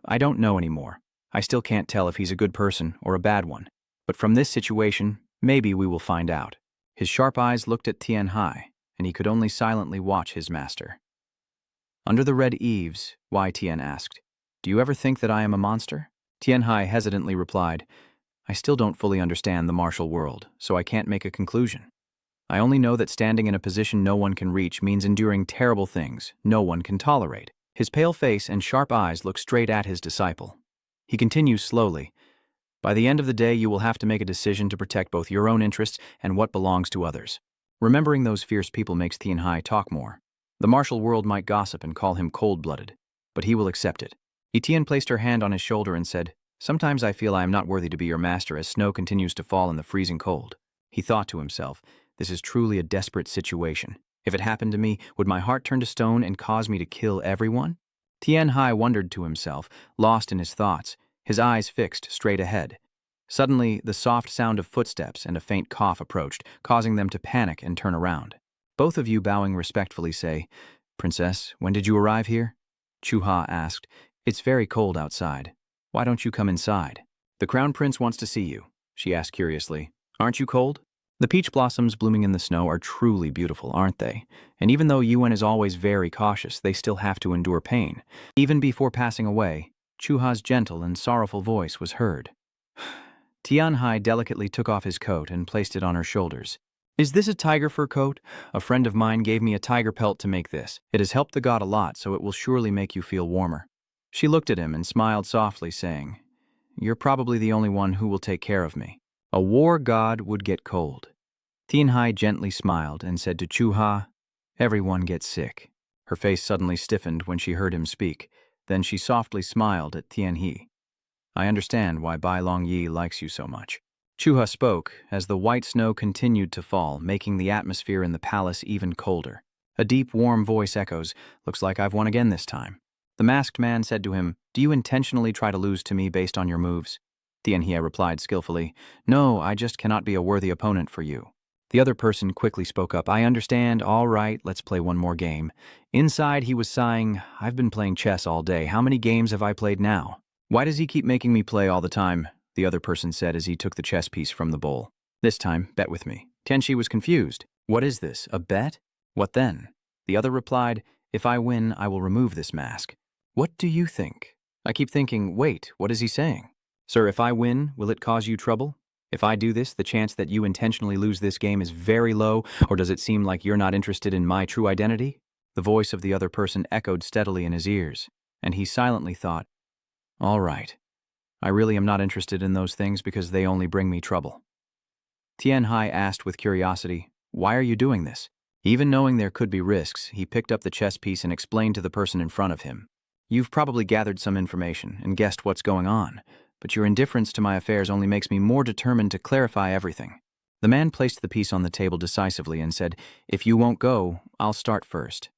"I don't know anymore. I still can't tell if he's a good person or a bad one. But from this situation, maybe we will find out." His sharp eyes looked at Tianhe, and he could only silently watch his master. Under the red eaves, Wai Tian asked, "Do you ever think that I am a monster?" Tianhe hesitantly replied, "I still don't fully understand the martial world, so I can't make a conclusion. I only know that standing in a position no one can reach means enduring terrible things no one can tolerate." His pale face and sharp eyes look straight at his disciple. He continues slowly, "By the end of the day, you will have to make a decision to protect both your own interests and what belongs to others." Remembering those fierce people makes Tianhe talk more. The martial world might gossip and call him cold-blooded, but he will accept it. Etienne placed her hand on his shoulder and said, "Sometimes I feel I am not worthy to be your master as snow continues to fall in the freezing cold." He thought to himself, "This is truly a desperate situation. If it happened to me, would my heart turn to stone and cause me to kill everyone?" Tianhe wondered to himself, lost in his thoughts, his eyes fixed straight ahead. Suddenly, the soft sound of footsteps and a faint cough approached, causing them to panic and turn around. Both of you, bowing respectfully, say, "Princess, when did you arrive here?" Chuha asked, "It's very cold outside. Why don't you come inside?" "The Crown Prince wants to see you," she asked curiously. "Aren't you cold?" The peach blossoms blooming in the snow are truly beautiful, aren't they? And even though Yuan is always very cautious, they still have to endure pain. Even before passing away, Chuha's gentle and sorrowful voice was heard. Tianhe delicately took off his coat and placed it on her shoulders. "Is this a tiger fur coat? A friend of mine gave me a tiger pelt to make this. It has helped the god a lot, so it will surely make you feel warmer." She looked at him and smiled softly, saying, "You're probably the only one who will take care of me. A war god would get cold." Tianhe gently smiled and said to Chuha, "Everyone gets sick." Her face suddenly stiffened when she heard him speak. Then she softly smiled at Tianhe. "I understand why Bai Longyi likes you so much." Chuha spoke as the white snow continued to fall, making the atmosphere in the palace even colder. A deep, warm voice echoes, "Looks like I've won again this time." The masked man said to him, "Do you intentionally try to lose to me based on your moves?" Tianhe replied skillfully, "No, I just cannot be a worthy opponent for you." The other person quickly spoke up, "I understand. All right, let's play one more game." Inside, he was sighing, "I've been playing chess all day. How many games have I played now?" "Why does he keep making me play all the time?" the other person said as he took the chess piece from the bowl. "This time, bet with me." Tianhe was confused. "What is this, a bet? What then?" The other replied, "If I win, I will remove this mask." "What do you think?" I keep thinking, wait, what is he saying? "Sir, if I win, will it cause you trouble? If I do this, the chance that you intentionally lose this game is very low, or does it seem like you're not interested in my true identity?" The voice of the other person echoed steadily in his ears, and he silently thought, "All right. I really am not interested in those things because they only bring me trouble." Tianhe asked with curiosity, "Why are you doing this?" Even knowing there could be risks, he picked up the chess piece and explained to the person in front of him, "You've probably gathered some information and guessed what's going on, but your indifference to my affairs only makes me more determined to clarify everything." The man placed the piece on the table decisively and said, "If you won't go, I'll start first."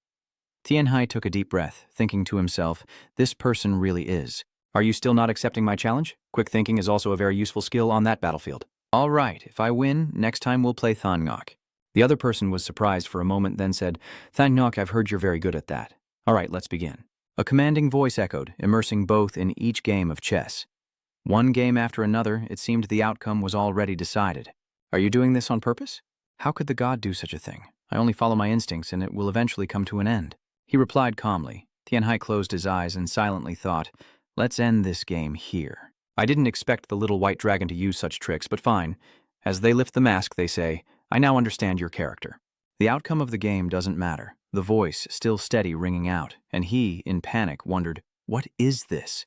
Tianhe took a deep breath, thinking to himself, "This person really is. Are you still not accepting my challenge? Quick thinking is also a very useful skill on that battlefield." "All right, if I win, next time we'll play Thangok." The other person was surprised for a moment, then said, "Thangok, I've heard you're very good at that. All right, let's begin." A commanding voice echoed, immersing both in each game of chess. One game after another, it seemed the outcome was already decided. "Are you doing this on purpose? How could the god do such a thing? I only follow my instincts and it will eventually come to an end." He replied calmly. Tianhe closed his eyes and silently thought, "Let's end this game here." I didn't expect the little white dragon to use such tricks, but fine. As they lift the mask, they say, "I now understand your character." The outcome of the game doesn't matter, the voice still steady ringing out, and he, in panic, wondered, what is this?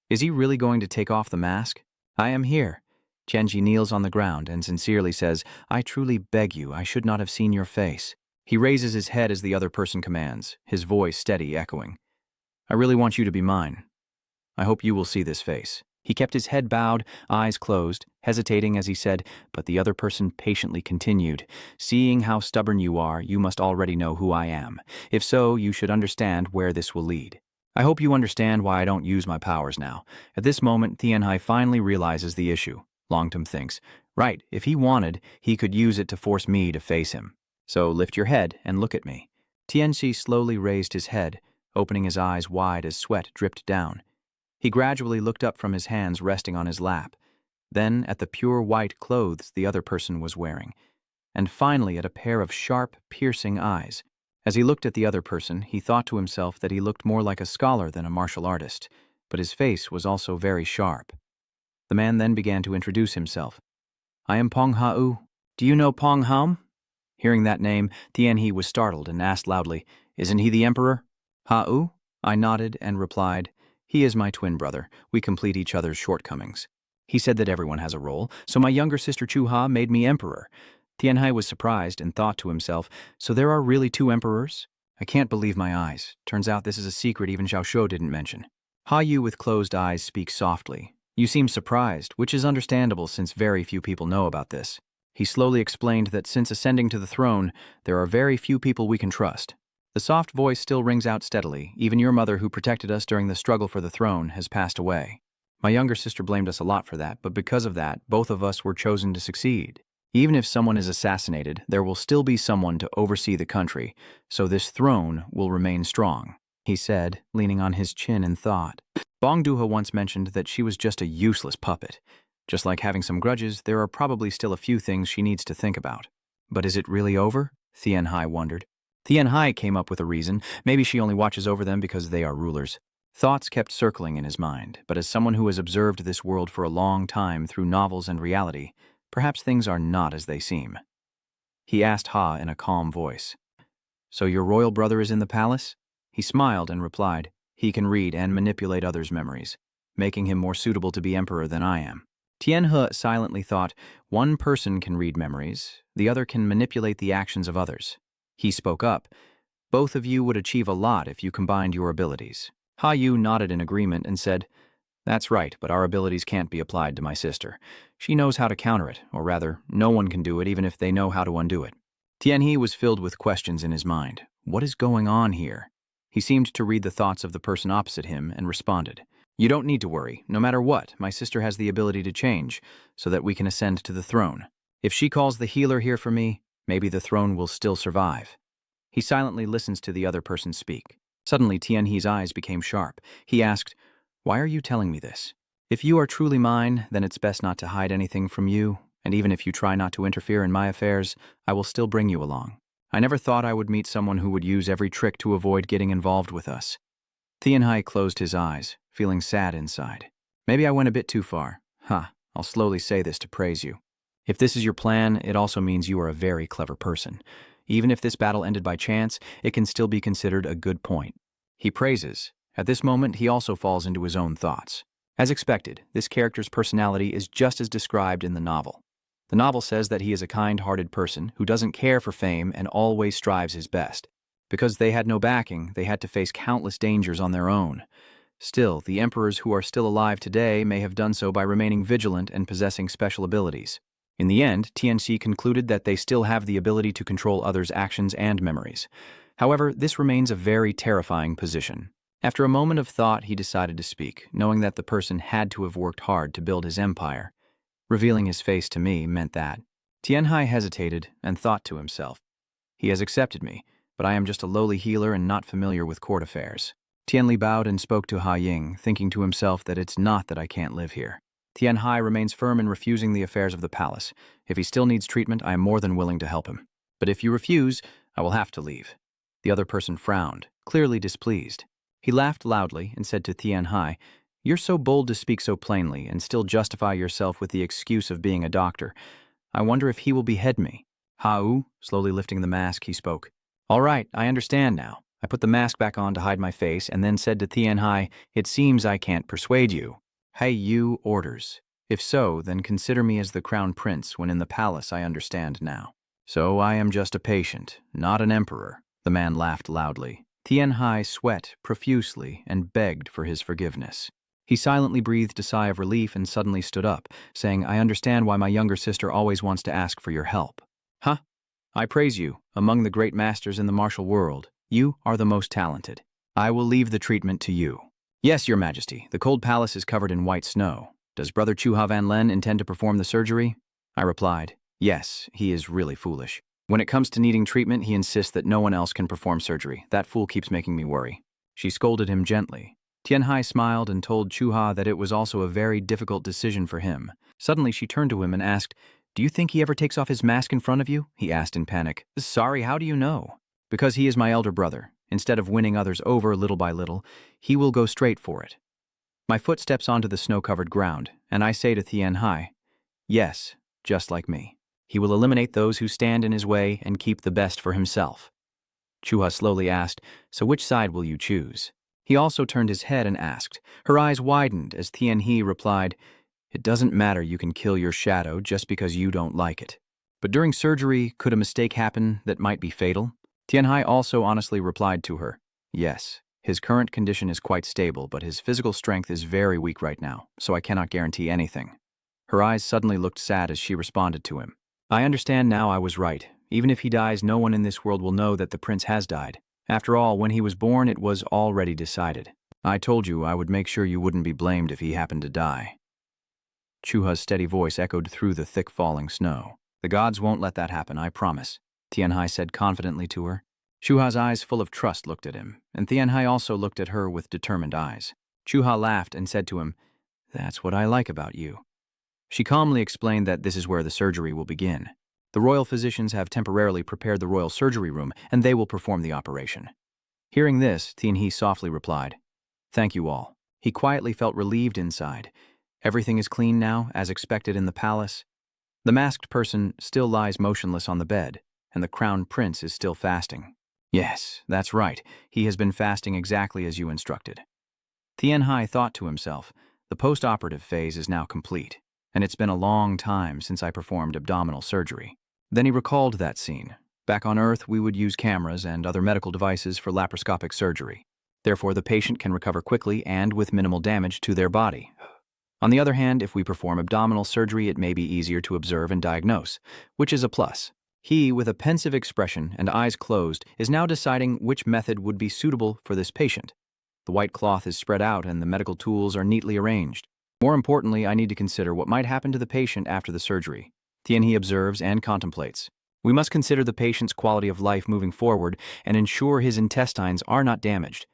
Is he really going to take off the mask? "I am here." Tianhe kneels on the ground and sincerely says, "I truly beg you, I should not have seen your face." He raises his head as the other person commands, his voice steady, echoing, "I really want you to be mine. I hope you will see this face." He kept his head bowed, eyes closed, hesitating as he said, but the other person patiently continued, "Seeing how stubborn you are, you must already know who I am. If so, you should understand where this will lead. I hope you understand why I don't use my powers now." At this moment, Tianhe finally realizes the issue. Longtum thinks. Right, if he wanted, he could use it to force me to face him. So lift your head and look at me. Tianxi slowly raised his head, opening his eyes wide as sweat dripped down. He gradually looked up from his hands resting on his lap, then at the pure white clothes the other person was wearing, and finally at a pair of sharp, piercing eyes. As he looked at the other person, he thought to himself that he looked more like a scholar than a martial artist, but his face was also very sharp. The man then began to introduce himself. I am Pong Ha'u. Do you know Pong Ham? Hearing that name, Tianhe was startled and asked loudly, Isn't he the emperor? Ha'u? I nodded and replied, He is my twin brother. We complete each other's shortcomings. He said that everyone has a role, so my younger sister Chu Ha made me emperor. Tianhai was surprised and thought to himself, so there are really two emperors? I can't believe my eyes. Turns out this is a secret even Xiao Shou didn't mention. Ha Yu with closed eyes speaks softly. You seem surprised, which is understandable since very few people know about this. He slowly explained that since ascending to the throne, there are very few people we can trust. The soft voice still rings out steadily. Even your mother who protected us during the struggle for the throne has passed away. My younger sister blamed us a lot for that, but because of that, both of us were chosen to succeed. Even if someone is assassinated, there will still be someone to oversee the country, so this throne will remain strong, he said, leaning on his chin in thought. Bong Duha once mentioned that she was just a useless puppet. Just like having some grudges, there are probably still a few things she needs to think about. But is it really over? Tianhai wondered. Tianhai came up with a reason. Maybe she only watches over them because they are rulers. Thoughts kept circling in his mind, but as someone who has observed this world for a long time through novels and reality, perhaps things are not as they seem. He asked Ha in a calm voice, So your royal brother is in the palace? He smiled and replied, He can read and manipulate others' memories, making him more suitable to be emperor than I am. Tianhe silently thought, one person can read memories, the other can manipulate the actions of others. He spoke up, Both of you would achieve a lot if you combined your abilities. Ha Yu nodded in agreement and said, That's right, but our abilities can't be applied to my sister. She knows how to counter it, or rather, no one can do it even if they know how to undo it. Tianhe was filled with questions in his mind. What is going on here? He seemed to read the thoughts of the person opposite him and responded, You don't need to worry. No matter what, my sister has the ability to change, so that we can ascend to the throne. If she calls the healer here for me, maybe the throne will still survive. He silently listens to the other person speak. Suddenly, Tianhe's eyes became sharp. He asked, Why are you telling me this? If you are truly mine, then it's best not to hide anything from you, and even if you try not to interfere in my affairs, I will still bring you along. I never thought I would meet someone who would use every trick to avoid getting involved with us. Tianhai closed his eyes, feeling sad inside. Maybe I went a bit too far. I'll slowly say this to praise you. If this is your plan, it also means you are a very clever person. Even if this battle ended by chance, it can still be considered a good point. He praises. At this moment, he also falls into his own thoughts. As expected, this character's personality is just as described in the novel. The novel says that he is a kind-hearted person who doesn't care for fame and always strives his best. Because they had no backing, they had to face countless dangers on their own. Still, the emperors who are still alive today may have done so by remaining vigilant and possessing special abilities. In the end, TNC concluded that they still have the ability to control others' actions and memories. However, this remains a very terrifying position. After a moment of thought, he decided to speak, knowing that the person had to have worked hard to build his empire. Revealing his face to me meant that. Tianhai hesitated and thought to himself, He has accepted me, but I am just a lowly healer and not familiar with court affairs. Tianli bowed and spoke to Ha Ying, thinking to himself that it's not that I can't live here. Tianhai remains firm in refusing the affairs of the palace. If he still needs treatment, I am more than willing to help him. But if you refuse, I will have to leave. The other person frowned, clearly displeased. He laughed loudly and said to Tianhai, You're so bold to speak so plainly and still justify yourself with the excuse of being a doctor. I wonder if he will behead me. Ha'u, slowly lifting the mask, he spoke. All right, I understand now. I put the mask back on to hide my face and then said to Tianhai, It seems I can't persuade you. Hey, you orders. If so, then consider me as the crown prince when in the palace I understand now. So I am just a patient, not an emperor. The man laughed loudly. Tianhai sweat profusely and begged for his forgiveness. He silently breathed a sigh of relief and suddenly stood up, saying, I understand why my younger sister always wants to ask for your help. Huh? I praise you. Among the great masters in the martial world, you are the most talented. I will leave the treatment to you. Yes, your majesty, the cold palace is covered in white snow. "Does Brother Chuha Van Len intend to perform the surgery?" I replied, "Yes, he is really foolish. When it comes to needing treatment, he insists that no one else can perform surgery. That fool keeps making me worry." She scolded him gently. Tianhai smiled and told Chuha that it was also a very difficult decision for him. Suddenly she turned to him and asked, "Do you think he ever takes off his mask in front of you?" He asked in panic. "Sorry, how do you know?" "Because he is my elder brother. Instead of winning others over little by little, he will go straight for it." My foot steps onto the snow-covered ground, and I say to Tianhai, "Yes, just like me. He will eliminate those who stand in his way and keep the best for himself." Chuha slowly asked, "So which side will you choose?" He also turned his head and asked. Her eyes widened as Tianhe replied, "It doesn't matter, you can kill your shadow just because you don't like it. But during surgery, could a mistake happen that might be fatal?" Tianhai also honestly replied to her, "Yes, his current condition is quite stable, but his physical strength is very weak right now, so I cannot guarantee anything." Her eyes suddenly looked sad as she responded to him. "I understand now, I was right. Even if he dies, no one in this world will know that the prince has died. After all, when he was born, it was already decided. I told you I would make sure you wouldn't be blamed if he happened to die." Chuha's steady voice echoed through the thick falling snow. "The gods won't let that happen, I promise," Tianhai said confidently to her. Chuha's eyes full of trust looked at him, and Tianhai also looked at her with determined eyes. Chuha laughed and said to him, "That's what I like about you." She calmly explained that this is where the surgery will begin. The royal physicians have temporarily prepared the royal surgery room, and they will perform the operation. Hearing this, Tianhe softly replied, "Thank you all." He quietly felt relieved inside. Everything is clean now, as expected in the palace. The masked person still lies motionless on the bed, and the crown prince is still fasting. "Yes, that's right. He has been fasting exactly as you instructed." Tianhai thought to himself, "The post-operative phase is now complete, and it's been a long time since I performed abdominal surgery." Then he recalled that scene. Back on Earth, we would use cameras and other medical devices for laparoscopic surgery. Therefore, the patient can recover quickly and with minimal damage to their body. On the other hand, if we perform abdominal surgery, it may be easier to observe and diagnose, which is a plus. He, with a pensive expression and eyes closed, is now deciding which method would be suitable for this patient. The white cloth is spread out and the medical tools are neatly arranged. More importantly, I need to consider what might happen to the patient after the surgery. Tianhe observes and contemplates. We must consider the patient's quality of life moving forward and ensure his intestines are not damaged.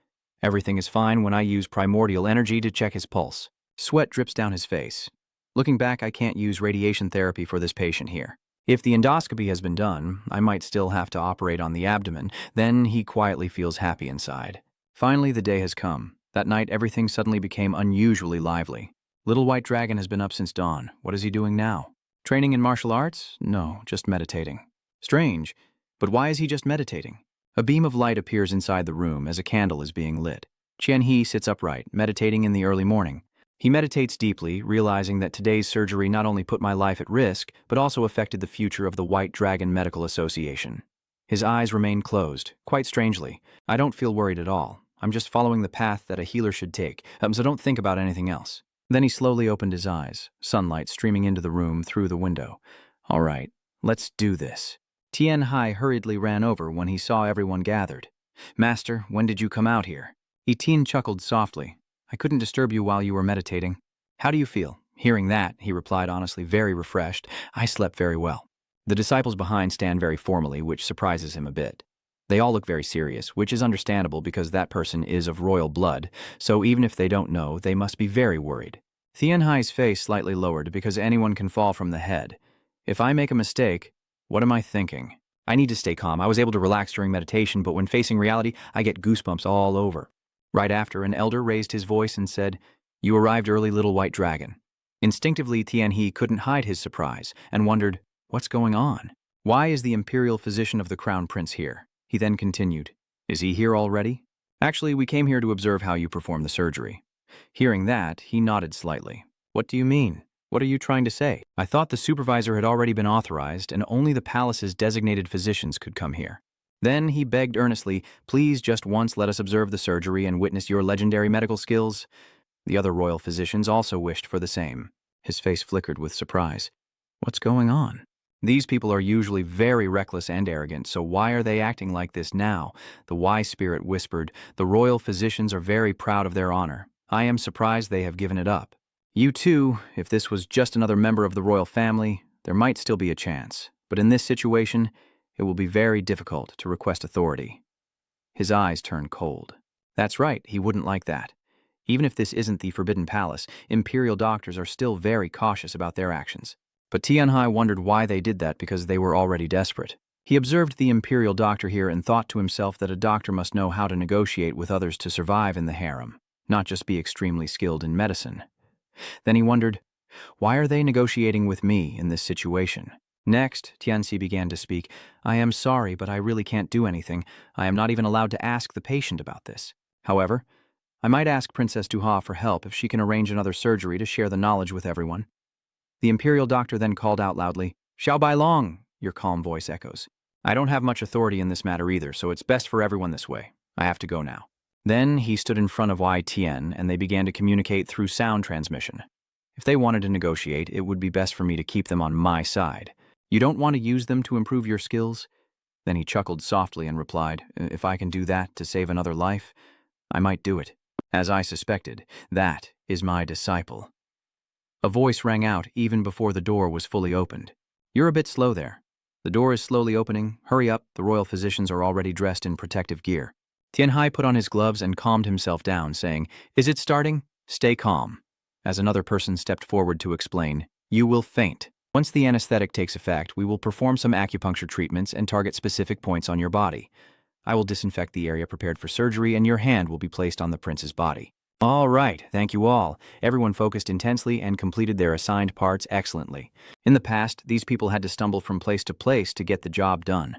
Everything is fine when I use primordial energy to check his pulse. Sweat drips down his face. Looking back, I can't use radiation therapy for this patient here. If the endoscopy has been done, I might still have to operate on the abdomen. Then he quietly feels happy inside. Finally, the day has come. That night, everything suddenly became unusually lively. Little White Dragon has been up since dawn. What is he doing now? Training in martial arts? No, just meditating. Strange, but why is he just meditating? A beam of light appears inside the room as a candle is being lit. Tianhe sits upright, meditating in the early morning. He meditates deeply, realizing that today's surgery not only put my life at risk, but also affected the future of the White Dragon Medical Association. His eyes remain closed, quite strangely. I don't feel worried at all. I'm just following the path that a healer should take, so don't think about anything else. Then he slowly opened his eyes, sunlight streaming into the room through the window. "All right, let's do this." Tianhai hurriedly ran over when he saw everyone gathered. "Master, when did you come out here?" Etin chuckled softly. "I couldn't disturb you while you were meditating." "How do you feel?" Hearing that, he replied honestly, very refreshed. "I slept very well." The disciples behind stand very formally, which surprises him a bit. They all look very serious, which is understandable because that person is of royal blood, so even if they don't know, they must be very worried. Tianhai's face slightly lowered because anyone can fall from the head. If I make a mistake, what am I thinking? I need to stay calm. I was able to relax during meditation, but when facing reality, I get goosebumps all over. Right after, an elder raised his voice and said, "You arrived early, Little White Dragon." Instinctively, Tianhe couldn't hide his surprise and wondered, what's going on? Why is the imperial physician of the crown prince here? He then continued, "Is he here already?" "Actually, we came here to observe how you perform the surgery." Hearing that, he nodded slightly. "What do you mean? What are you trying to say?" "I thought the supervisor had already been authorized and only the palace's designated physicians could come here." Then he begged earnestly, "Please just once let us observe the surgery and witness your legendary medical skills." The other royal physicians also wished for the same. His face flickered with surprise. What's going on? These people are usually very reckless and arrogant, so why are they acting like this now? The wise spirit whispered, "The royal physicians are very proud of their honor. I am surprised they have given it up." You too, if this was just another member of the royal family, there might still be a chance. But in this situation, it will be very difficult to request authority. His eyes turned cold. That's right, he wouldn't like that. Even if this isn't the Forbidden Palace, imperial doctors are still very cautious about their actions. But Tianhai wondered why they did that because they were already desperate. He observed the imperial doctor here and thought to himself that a doctor must know how to negotiate with others to survive in the harem, not just be extremely skilled in medicine. Then he wondered, why are they negotiating with me in this situation? Next, Tianxi began to speak. I am sorry, but I really can't do anything. I am not even allowed to ask the patient about this. However, I might ask Princess Duha for help if she can arrange another surgery to share the knowledge with everyone. The imperial doctor then called out loudly, Xiao Bailong, your calm voice echoes. I don't have much authority in this matter either, so it's best for everyone this way. I have to go now. Then he stood in front of Wei Tian and they began to communicate through sound transmission. If they wanted to negotiate, it would be best for me to keep them on my side. You don't want to use them to improve your skills? Then he chuckled softly and replied, If I can do that to save another life, I might do it. As I suspected, that is my disciple. A voice rang out even before the door was fully opened. You're a bit slow there. The door is slowly opening. Hurry up, the royal physicians are already dressed in protective gear. Tianhai put on his gloves and calmed himself down, saying, Is it starting? Stay calm. As another person stepped forward to explain, You will faint. Once the anesthetic takes effect, we will perform some acupuncture treatments and target specific points on your body. I will disinfect the area prepared for surgery and your hand will be placed on the prince's body. All right, thank you all. Everyone focused intensely and completed their assigned parts excellently. In the past, these people had to stumble from place to place to get the job done.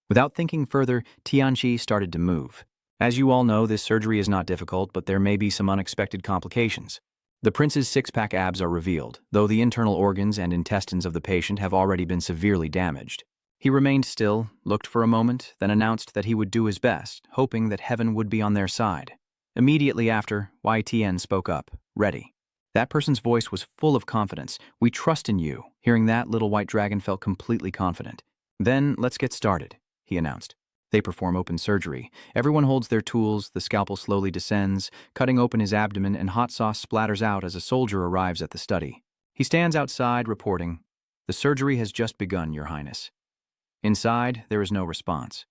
Without thinking further, Tianxi started to move. As you all know, this surgery is not difficult, but there may be some unexpected complications. The prince's six-pack abs are revealed, though the internal organs and intestines of the patient have already been severely damaged. He remained still, looked for a moment, then announced that he would do his best, hoping that heaven would be on their side. Immediately after, Wei Tian spoke up, ready. That person's voice was full of confidence. We trust in you. Hearing that, Little White Dragon felt completely confident. Then, let's get started, he announced. They perform open surgery. Everyone holds their tools, the scalpel slowly descends, cutting open his abdomen, and hot sauce splatters out as a soldier arrives at the study. He stands outside, reporting, The surgery has just begun, Your Highness. Inside, there is no response.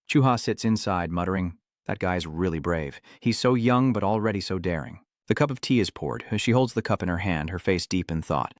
Chuha sits inside, muttering, That guy's really brave. He's so young, but already so daring. The cup of tea is poured. She holds the cup in her hand, her face deep in thought.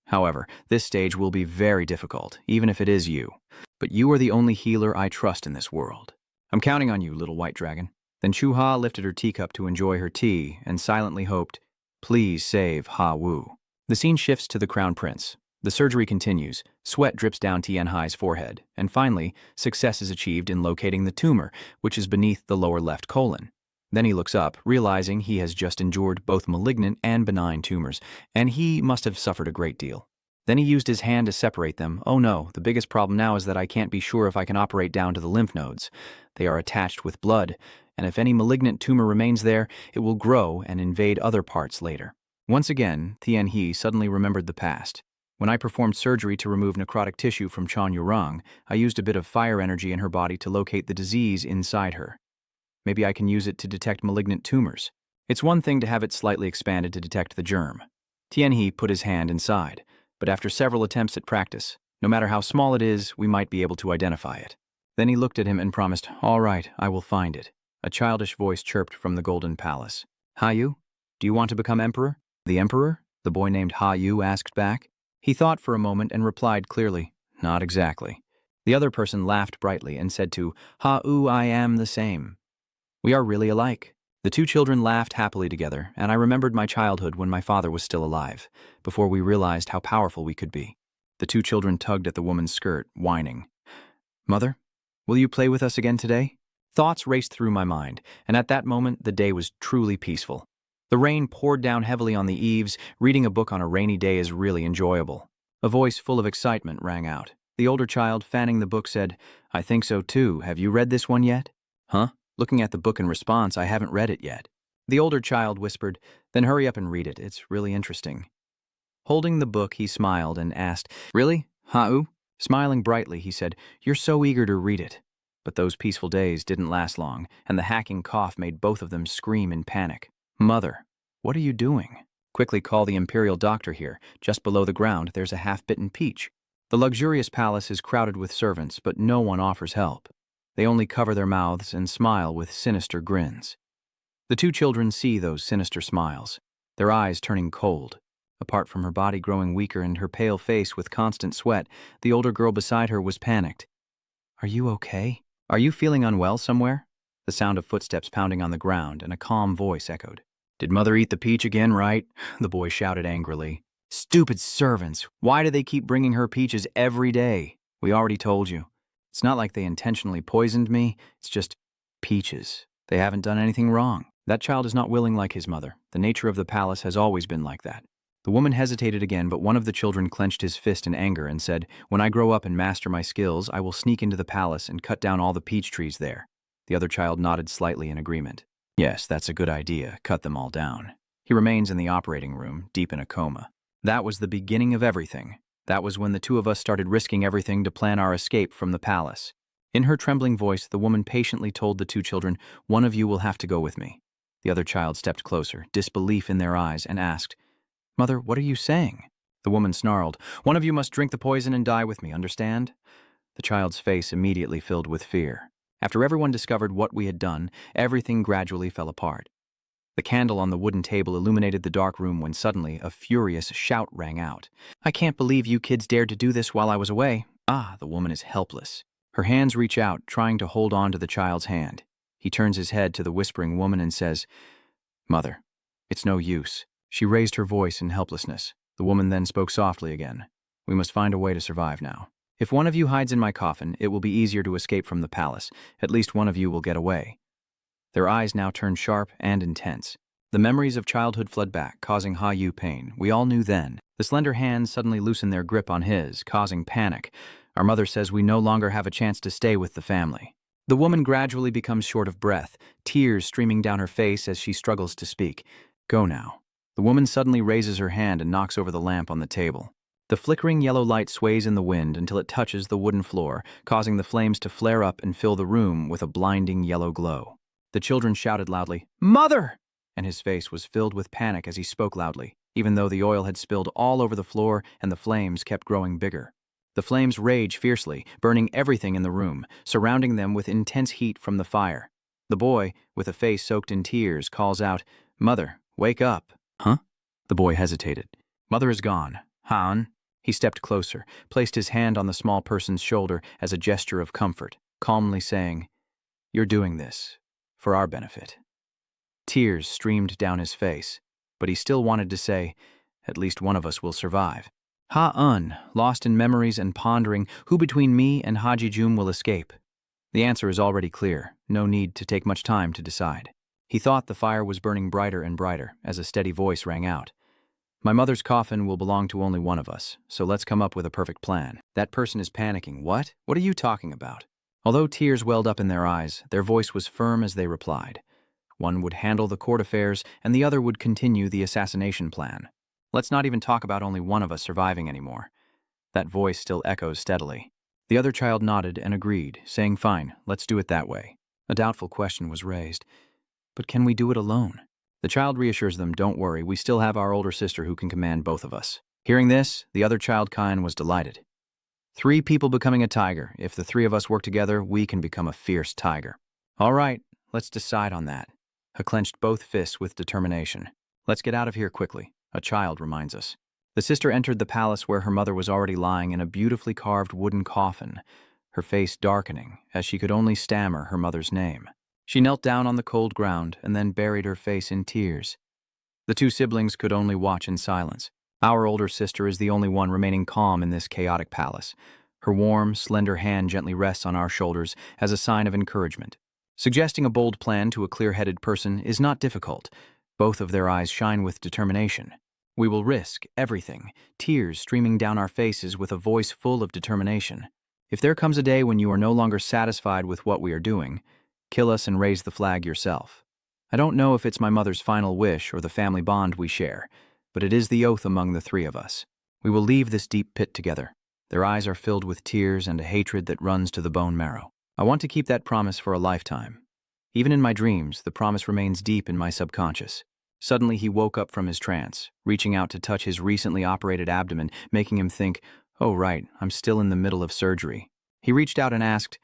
However, this stage will be very difficult, even if it is you. But you are the only healer I trust in this world. I'm counting on you, Little White Dragon. Then Chuha lifted her teacup to enjoy her tea and silently hoped, Please save Ha Wu. The scene shifts to the Crown Prince. The surgery continues. Sweat drips down Tianhai's forehead. And finally, success is achieved in locating the tumor, which is beneath the lower left colon. Then he looks up, realizing he has just endured both malignant and benign tumors, and he must have suffered a great deal. Then he used his hand to separate them. Oh no, the biggest problem now is that I can't be sure if I can operate down to the lymph nodes. They are attached with blood, and if any malignant tumor remains there, it will grow and invade other parts later. Once again, Tianhe suddenly remembered the past. When I performed surgery to remove necrotic tissue from Chan Yurang, I used a bit of fire energy in her body to locate the disease inside her. Maybe I can use it to detect malignant tumors. It's one thing to have it slightly expanded to detect the germ. Tianhe put his hand inside, but after several attempts at practice, no matter how small it is, we might be able to identify it. Then he looked at him and promised, All right, I will find it. A childish voice chirped from the Golden Palace. Hayu, do you want to become emperor? The emperor? The boy named Hayu asked back. He thought for a moment and replied clearly, Not exactly. The other person laughed brightly and said to Ha-U, I am the same. We are really alike. The two children laughed happily together, and I remembered my childhood when my father was still alive, before we realized how powerful we could be. The two children tugged at the woman's skirt, whining. Mother, will you play with us again today? Thoughts raced through my mind, and at that moment the day was truly peaceful. The rain poured down heavily on the eaves. Reading a book on a rainy day is really enjoyable. A voice full of excitement rang out. The older child, fanning the book, said, I think so too. Have you read this one yet? Huh? Looking at the book in response, I haven't read it yet. The older child whispered, Then hurry up and read it. It's really interesting. Holding the book, he smiled and asked, Really? Ha-U? Smiling brightly, he said, You're so eager to read it. But those peaceful days didn't last long, and the hacking cough made both of them scream in panic. Mother, what are you doing? Quickly call the imperial doctor here. Just below the ground, there's a half-bitten peach. The luxurious palace is crowded with servants, but no one offers help. They only cover their mouths and smile with sinister grins. The two children see those sinister smiles, their eyes turning cold. Apart from her body growing weaker and her pale face with constant sweat, the older girl beside her was panicked. "Are you okay? Are you feeling unwell somewhere?" The sound of footsteps pounding on the ground and a calm voice echoed. "Did Mother eat the peach again, right?" the boy shouted angrily. "Stupid servants! Why do they keep bringing her peaches every day? We already told you. It's not like they intentionally poisoned me, it's just peaches. They haven't done anything wrong. That child is not willing like his mother. The nature of the palace has always been like that." The woman hesitated again, but one of the children clenched his fist in anger and said, "When I grow up and master my skills, I will sneak into the palace and cut down all the peach trees there." The other child nodded slightly in agreement. "Yes, that's a good idea. Cut them all down." He remains in the operating room, deep in a coma. That was the beginning of everything. That was when the two of us started risking everything to plan our escape from the palace. In her trembling voice, the woman patiently told the two children, "One of you will have to go with me." The other child stepped closer, disbelief in their eyes, and asked, "Mother, what are you saying?" The woman snarled, "One of you must drink the poison and die with me, understand?" The child's face immediately filled with fear. After everyone discovered what we had done, everything gradually fell apart. The candle on the wooden table illuminated the dark room when suddenly a furious shout rang out. "I can't believe you kids dared to do this while I was away." The woman is helpless. Her hands reach out, trying to hold on to the child's hand. He turns his head to the whispering woman and says, "Mother, it's no use." She raised her voice in helplessness. The woman then spoke softly again. "We must find a way to survive now. If one of you hides in my coffin, it will be easier to escape from the palace. At least one of you will get away." Their eyes now turned sharp and intense. The memories of childhood flood back, causing Ha-Yu pain. We all knew then. The slender hands suddenly loosened their grip on his, causing panic. Our mother says we no longer have a chance to stay with the family. The woman gradually becomes short of breath, tears streaming down her face as she struggles to speak. "Go now." The woman suddenly raises her hand and knocks over the lamp on the table. The flickering yellow light sways in the wind until it touches the wooden floor, causing the flames to flare up and fill the room with a blinding yellow glow. The children shouted loudly, "Mother!" And his face was filled with panic as he spoke loudly, even though the oil had spilled all over the floor and the flames kept growing bigger. The flames rage fiercely, burning everything in the room, surrounding them with intense heat from the fire. The boy, with a face soaked in tears, calls out, "Mother, wake up." "Huh?" The boy hesitated. "Mother is gone. Han." He stepped closer, placed his hand on the small person's shoulder as a gesture of comfort, calmly saying, "You're doing this for our benefit." Tears streamed down his face, but he still wanted to say, "At least one of us will survive." Ha-Un, lost in memories and pondering who between me and Haji Jum will escape. The answer is already clear, no need to take much time to decide. He thought the fire was burning brighter and brighter as a steady voice rang out. "My mother's coffin will belong to only one of us, so let's come up with a perfect plan." That person is panicking. What? What are you talking about? Although tears welled up in their eyes, their voice was firm as they replied. One would handle the court affairs, and the other would continue the assassination plan. Let's not even talk about only one of us surviving anymore. That voice still echoes steadily. The other child nodded and agreed, saying, "Fine, let's do it that way." A doubtful question was raised. "But can we do it alone?" The child reassures them, "Don't worry, we still have our older sister who can command both of us." Hearing this, the other child, Kain, was delighted. 3 people becoming a tiger. If the 3 of us work together, we can become a fierce tiger. "All right, let's decide on that." He clenched both fists with determination. "Let's get out of here quickly," a child reminds us. The sister entered the palace where her mother was already lying in a beautifully carved wooden coffin, her face darkening as she could only stammer her mother's name. She knelt down on the cold ground and then buried her face in tears. The 2 siblings could only watch in silence. Our older sister is the only one remaining calm in this chaotic palace. Her warm, slender hand gently rests on our shoulders as a sign of encouragement. Suggesting a bold plan to a clear-headed person is not difficult. Both of their eyes shine with determination. We will risk everything, tears streaming down our faces with a voice full of determination. If there comes a day when you are no longer satisfied with what we are doing, kill us and raise the flag yourself. I don't know if it's my mother's final wish or the family bond we share, but it is the oath among the 3 of us. We will leave this deep pit together. Their eyes are filled with tears and a hatred that runs to the bone marrow. I want to keep that promise for a lifetime. Even in my dreams, the promise remains deep in my subconscious. Suddenly he woke up from his trance, reaching out to touch his recently operated abdomen, making him think, "Oh right, I'm still in the middle of surgery." He reached out and asked,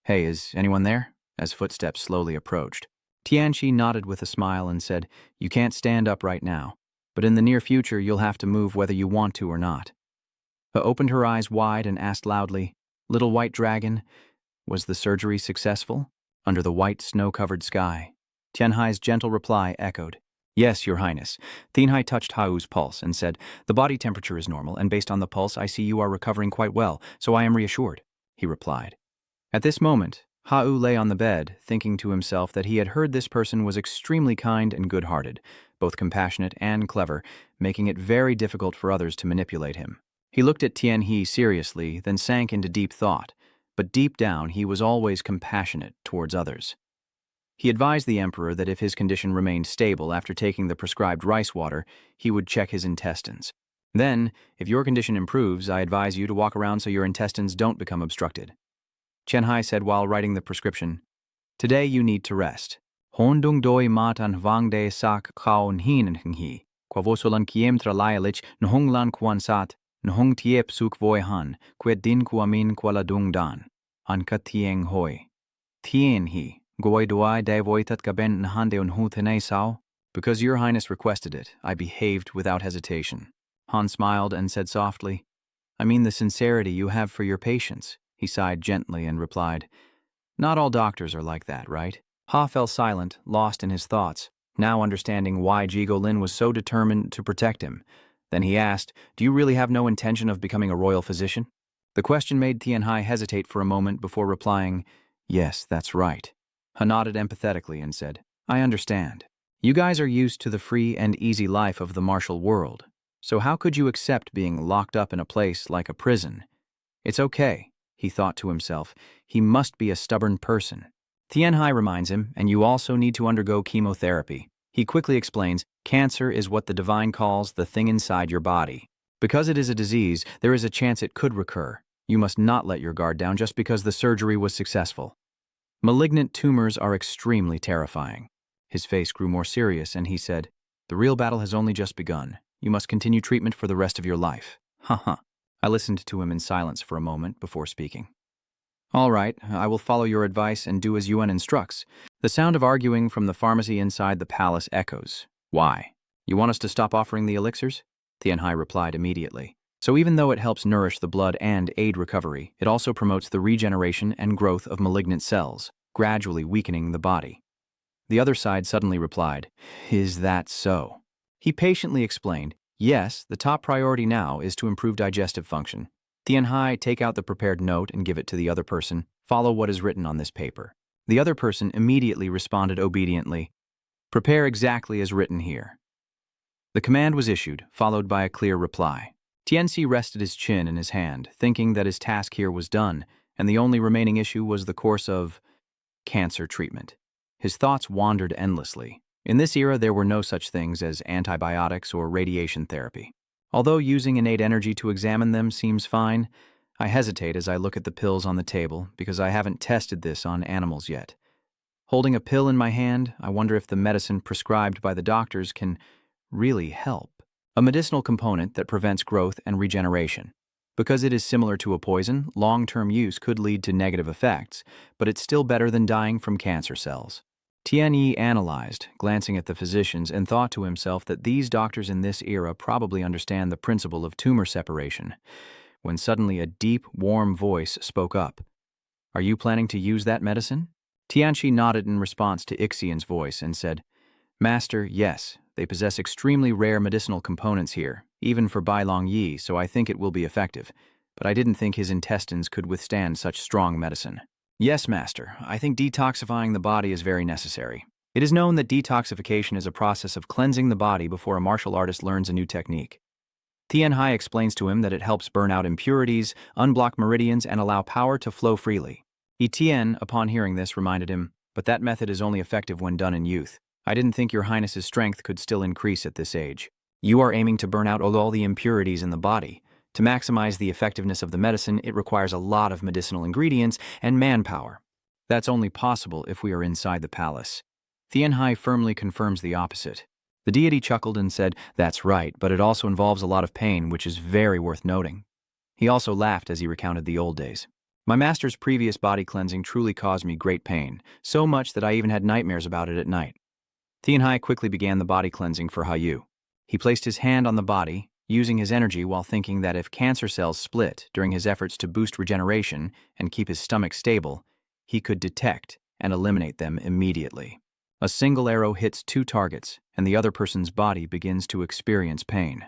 "Hey, is anyone there?" as footsteps slowly approached. Tianqi nodded with a smile and said, "You can't stand up right now, but in the near future you'll have to move whether you want to or not." He opened her eyes wide and asked loudly, "Little white dragon, was the surgery successful?" Under the white snow-covered sky, Tianhai's gentle reply echoed, "Yes, Your Highness." Tianhai touched Hau's pulse and said, "The body temperature is normal, and based on the pulse I see you are recovering quite well, so I am reassured," he replied. At this moment, Hau lay on the bed, thinking to himself that he had heard this person was extremely kind and good-hearted, both compassionate and clever, making it very difficult for others to manipulate him. He looked at Tianhe seriously, then sank into deep thought, but deep down he was always compassionate towards others. He advised the emperor that if his condition remained stable after taking the prescribed rice water, he would check his intestines. Then, if your condition improves, I advise you to walk around so your intestines don't become obstructed. Tianhai said while writing the prescription, "Today you need to rest. Hondung doi matan vangde sak kaon hin hi, quavosolan kiem tralayalich nhonglan kwan sat, nhong tiep suk voi han, quet din kuamin kwala dung dan, an ka tieng hoi. Tien hi, goi doi de voitat gaben nhande unhu tene sao?" "Because your highness requested it, I behaved without hesitation." Han smiled and said softly, "I mean the sincerity you have for your patients." He sighed gently and replied, "Not all doctors are like that, right?" Ha fell silent, lost in his thoughts, now understanding why Jigo Lin was so determined to protect him. Then he asked, "Do you really have no intention of becoming a royal physician?" The question made Tianhai hesitate for a moment before replying, "Yes, that's right." Ha nodded empathetically and said, "I understand. You guys are used to the free and easy life of the martial world, so how could you accept being locked up in a place like a prison? It's okay." He thought to himself, he must be a stubborn person. Tianhai reminds him, and you also need to undergo chemotherapy. He quickly explains, cancer is what the divine calls the thing inside your body. Because it is a disease, there is a chance it could recur. You must not let your guard down just because the surgery was successful. Malignant tumors are extremely terrifying. His face grew more serious and he said, "The real battle has only just begun. You must continue treatment for the rest of your life." Haha. I listened to him in silence for a moment before speaking. "All right, I will follow your advice and do as Yuan instructs." The sound of arguing from the pharmacy inside the palace echoes. "Why? You want us to stop offering the elixirs?" Tianhai replied immediately. "So even though it helps nourish the blood and aid recovery, it also promotes the regeneration and growth of malignant cells, gradually weakening the body." The other side suddenly replied, "Is that so?" He patiently explained, "Yes, the top priority now is to improve digestive function. Tianhai, take out the prepared note and give it to the other person. Follow what is written on this paper." The other person immediately responded obediently, "Prepare exactly as written here." The command was issued, followed by a clear reply. Tianxi rested his chin in his hand, thinking that his task here was done, and the only remaining issue was the course of cancer treatment. His thoughts wandered endlessly. In this era, there were no such things as antibiotics or radiation therapy. Although using innate energy to examine them seems fine, I hesitate as I look at the pills on the table because I haven't tested this on animals yet. Holding a pill in my hand, I wonder if the medicine prescribed by the doctors can really help. A medicinal component that prevents growth and regeneration. Because it is similar to a poison, long-term use could lead to negative effects, but it's still better than dying from cancer cells. Tianyi analyzed, glancing at the physicians, and thought to himself that these doctors in this era probably understand the principle of tumor separation, when suddenly a deep, warm voice spoke up. "Are you planning to use that medicine?" Tianxi nodded in response to Ixian's voice and said, "Master, yes, they possess extremely rare medicinal components here, even for Bai Long Yi, so I think it will be effective, but I didn't think his intestines could withstand such strong medicine." "Yes, Master, I think detoxifying the body is very necessary. It is known that detoxification is a process of cleansing the body before a martial artist learns a new technique." Tianhai explains to him that it helps burn out impurities, unblock meridians, and allow power to flow freely. Tian, upon hearing this, reminded him, "But that method is only effective when done in youth. I didn't think your highness's strength could still increase at this age. You are aiming to burn out all the impurities in the body. To maximize the effectiveness of the medicine, it requires a lot of medicinal ingredients and manpower. That's only possible if we are inside the palace." Tianhai firmly confirms the opposite. The deity chuckled and said, "That's right, but it also involves a lot of pain, which is very worth noting." He also laughed as he recounted the old days. "My master's previous body cleansing truly caused me great pain, so much that I even had nightmares about it at night." Tianhai quickly began the body cleansing for Hayu. He placed his hand on the body, using his energy while thinking that if cancer cells split during his efforts to boost regeneration and keep his stomach stable, he could detect and eliminate them immediately. A single arrow hits 2 targets, and the other person's body begins to experience pain.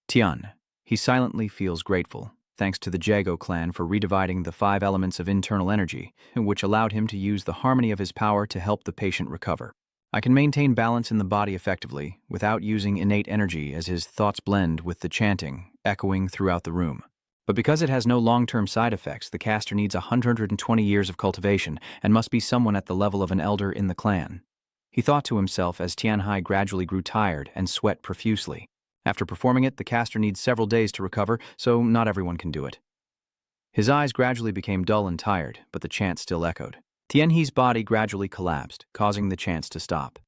Tian. He silently feels grateful, thanks to the Jago clan for redividing the 5 elements of internal energy, which allowed him to use the harmony of his power to help the patient recover. I can maintain balance in the body effectively, without using innate energy as his thoughts blend with the chanting, echoing throughout the room. But because it has no long-term side effects, the caster needs 120 years of cultivation and must be someone at the level of an elder in the clan. He thought to himself as Tianhai gradually grew tired and sweat profusely. After performing it, the caster needs several days to recover, so not everyone can do it. His eyes gradually became dull and tired, but the chant still echoed. Tianhe's body gradually collapsed, causing the chants to stop.